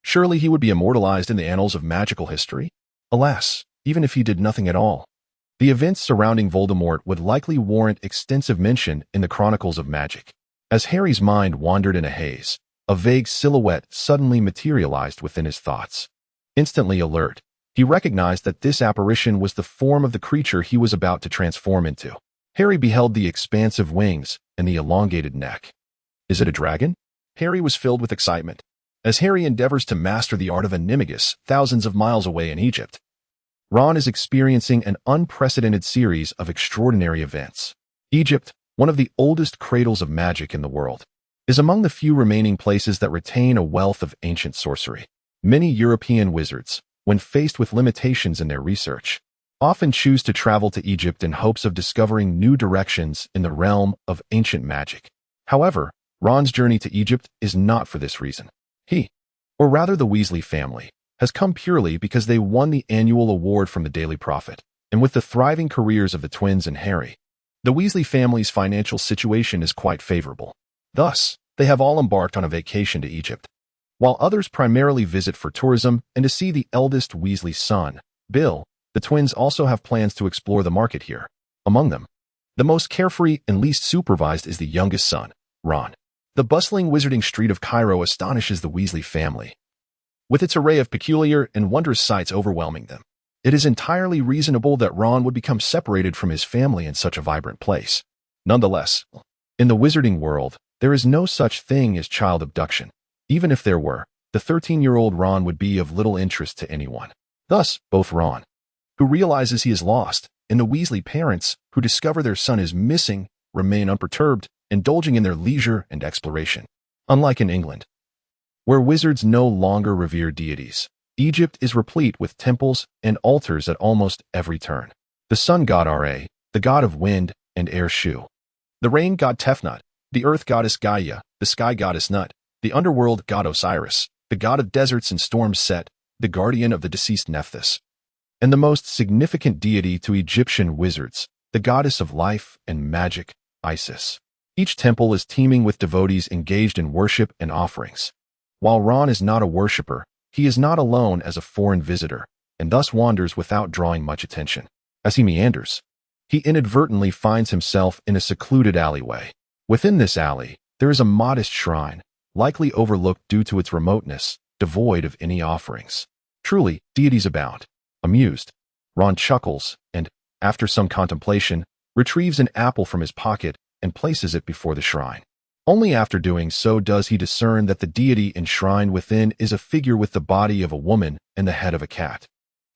surely he would be immortalized in the annals of magical history? Alas, even if he did nothing at all, the events surrounding Voldemort would likely warrant extensive mention in the Chronicles of Magic. As Harry's mind wandered in a haze, A vague silhouette suddenly materialized within his thoughts. Instantly alert, he recognized that this apparition was the form of the creature he was about to transform into. Harry beheld the expansive wings and the elongated neck. Is it a dragon? Harry was filled with excitement. As Harry endeavors to master the art of animagus thousands of miles away in Egypt, Ron is experiencing an unprecedented series of extraordinary events. Egypt, one of the oldest cradles of magic in the world, is among the few remaining places that retain a wealth of ancient sorcery. Many European wizards, when faced with limitations in their research, often choose to travel to Egypt in hopes of discovering new directions in the realm of ancient magic. However, Ron's journey to Egypt is not for this reason. He, or rather the Weasley family, has come purely because they won the annual award from the Daily Prophet, and with the thriving careers of the twins and Harry, the Weasley family's financial situation is quite favorable. Thus, they have all embarked on a vacation to Egypt, while others primarily visit for tourism and to see the eldest Weasley son, Bill. The twins also have plans to explore the market here. Among them, the most carefree and least supervised is the youngest son, Ron. The bustling wizarding street of Cairo astonishes the Weasley family, with its array of peculiar and wondrous sights overwhelming them. It is entirely reasonable that Ron would become separated from his family in such a vibrant place. Nonetheless, in the wizarding world, there is no such thing as child abduction. Even if there were, the 13-year-old Ron would be of little interest to anyone. Thus, both Ron, who realizes he is lost, and the Weasley parents, who discover their son is missing, remain unperturbed, indulging in their leisure and exploration. Unlike in England, where wizards no longer revere deities, Egypt is replete with temples and altars at almost every turn. The sun god Ra, the god of wind and air Shu, the rain god Tefnut, the earth goddess Gaia, the sky goddess Nut, the underworld god Osiris, the god of deserts and storms Set, the guardian of the deceased Nephthys, and the most significant deity to Egyptian wizards, the goddess of life and magic, Isis. Each temple is teeming with devotees engaged in worship and offerings. While Ron is not a worshipper, he is not alone as a foreign visitor, and thus wanders without drawing much attention. As he meanders, he inadvertently finds himself in a secluded alleyway. Within this alley, there is a modest shrine, likely overlooked due to its remoteness, devoid of any offerings. Truly, deities abound. Amused, Ron chuckles and, after some contemplation, retrieves an apple from his pocket and places it before the shrine. Only after doing so does he discern that the deity enshrined within is a figure with the body of a woman and the head of a cat.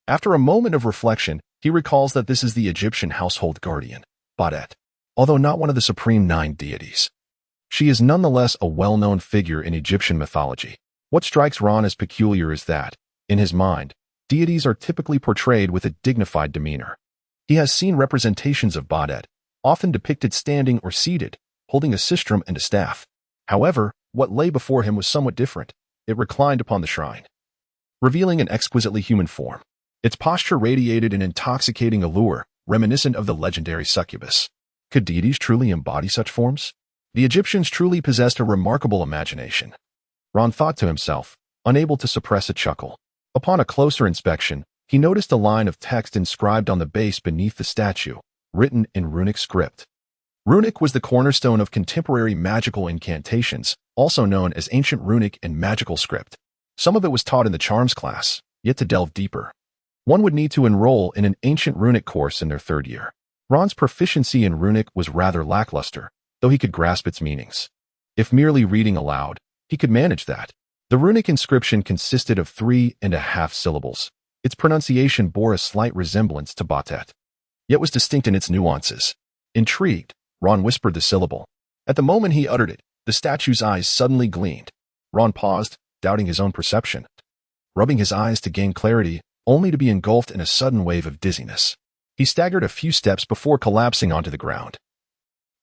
After a moment of reflection, he recalls that this is the Egyptian household guardian, Baudet, although not one of the supreme 9 deities. She is nonetheless a well-known figure in Egyptian mythology. What strikes Ron as peculiar is that, in his mind, deities are typically portrayed with a dignified demeanor. He has seen representations of Baudet, often depicted standing or seated, holding a sistrum and a staff. However, what lay before him was somewhat different. It reclined upon the shrine, revealing an exquisitely human form. Its posture radiated an intoxicating allure, reminiscent of the legendary succubus. Could deities truly embody such forms? The Egyptians truly possessed a remarkable imagination. Ron thought to himself, unable to suppress a chuckle. Upon a closer inspection, he noticed a line of text inscribed on the base beneath the statue, written in runic script. Runic was the cornerstone of contemporary magical incantations, also known as ancient runic and magical script. Some of it was taught in the charms class, yet to delve deeper, one would need to enroll in an ancient runic course in their 3rd year. Ron's proficiency in runic was rather lackluster, though he could grasp its meanings. If merely reading aloud, he could manage that. The runic inscription consisted of 3.5 syllables. Its pronunciation bore a slight resemblance to Baudet, yet was distinct in its nuances. Intrigued, Ron whispered the syllable. At the moment he uttered it, the statue's eyes suddenly gleamed. Ron paused, doubting his own perception, rubbing his eyes to gain clarity, only to be engulfed in a sudden wave of dizziness. He staggered a few steps before collapsing onto the ground,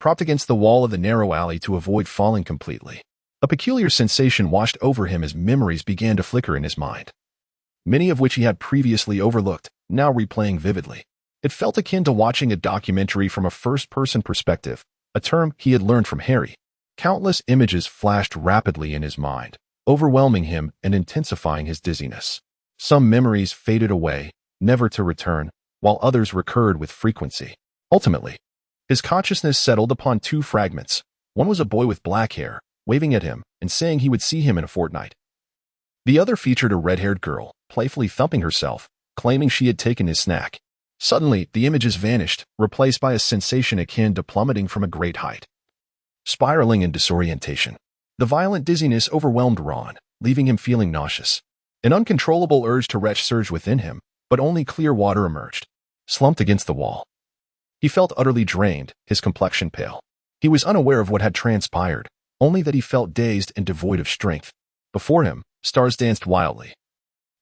propped against the wall of the narrow alley to avoid falling completely. A peculiar sensation washed over him as memories began to flicker in his mind, many of which he had previously overlooked, now replaying vividly. It felt akin to watching a documentary from a first-person perspective, a term he had learned from Harry. Countless images flashed rapidly in his mind, overwhelming him and intensifying his dizziness. Some memories faded away, never to return, while others recurred with frequency. Ultimately, his consciousness settled upon 2 fragments. One was a boy with black hair, waving at him, and saying he would see him in a fortnight. The other featured a red-haired girl, playfully thumping herself, claiming she had taken his snack. Suddenly, the images vanished, replaced by a sensation akin to plummeting from a great height. Spiraling in disorientation. The violent dizziness overwhelmed Ron, leaving him feeling nauseous. An uncontrollable urge to retch surged within him, but only clear water emerged. Slumped against the wall. He felt utterly drained, his complexion pale. He was unaware of what had transpired, only that he felt dazed and devoid of strength. Before him, stars danced wildly,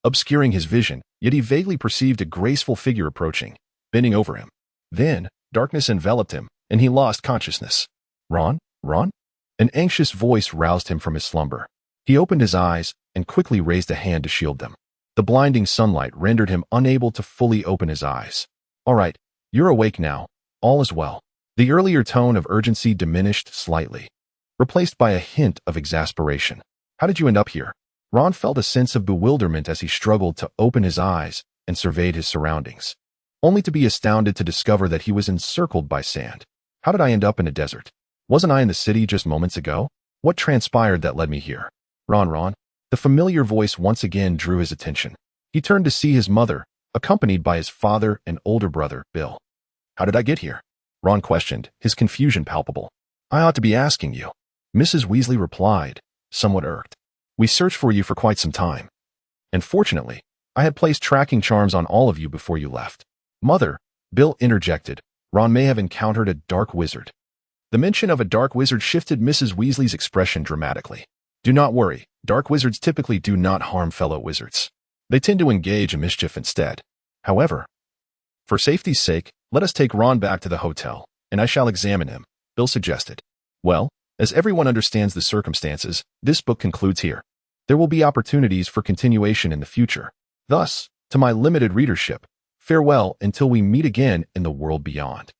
obscuring his vision, yet he vaguely perceived a graceful figure approaching, bending over him. Then, darkness enveloped him, and he lost consciousness. Ron? Ron? An anxious voice roused him from his slumber. He opened his eyes and quickly raised a hand to shield them. The blinding sunlight rendered him unable to fully open his eyes. All right, you're awake now. All is well. The earlier tone of urgency diminished slightly, replaced by a hint of exasperation. How did you end up here? Ron felt a sense of bewilderment as he struggled to open his eyes and surveyed his surroundings, only to be astounded to discover that he was encircled by sand. How did I end up in a desert? Wasn't I in the city just moments ago? What transpired that led me here? Ron. The familiar voice once again drew his attention. He turned to see his mother, accompanied by his father and older brother, Bill. How did I get here? Ron questioned, his confusion palpable. I ought to be asking you. Mrs. Weasley replied, somewhat irked. We searched for you for quite some time. And fortunately, I had placed tracking charms on all of you before you left. Mother, Bill interjected, Ron may have encountered a dark wizard. The mention of a dark wizard shifted Mrs. Weasley's expression dramatically. Do not worry, dark wizards typically do not harm fellow wizards. They tend to engage in mischief instead. However, for safety's sake, let us take Ron back to the hotel, and I shall examine him, Bill suggested. Well, as everyone understands the circumstances, this book concludes here. There will be opportunities for continuation in the future. Thus, to my limited readership, farewell until we meet again in the world beyond.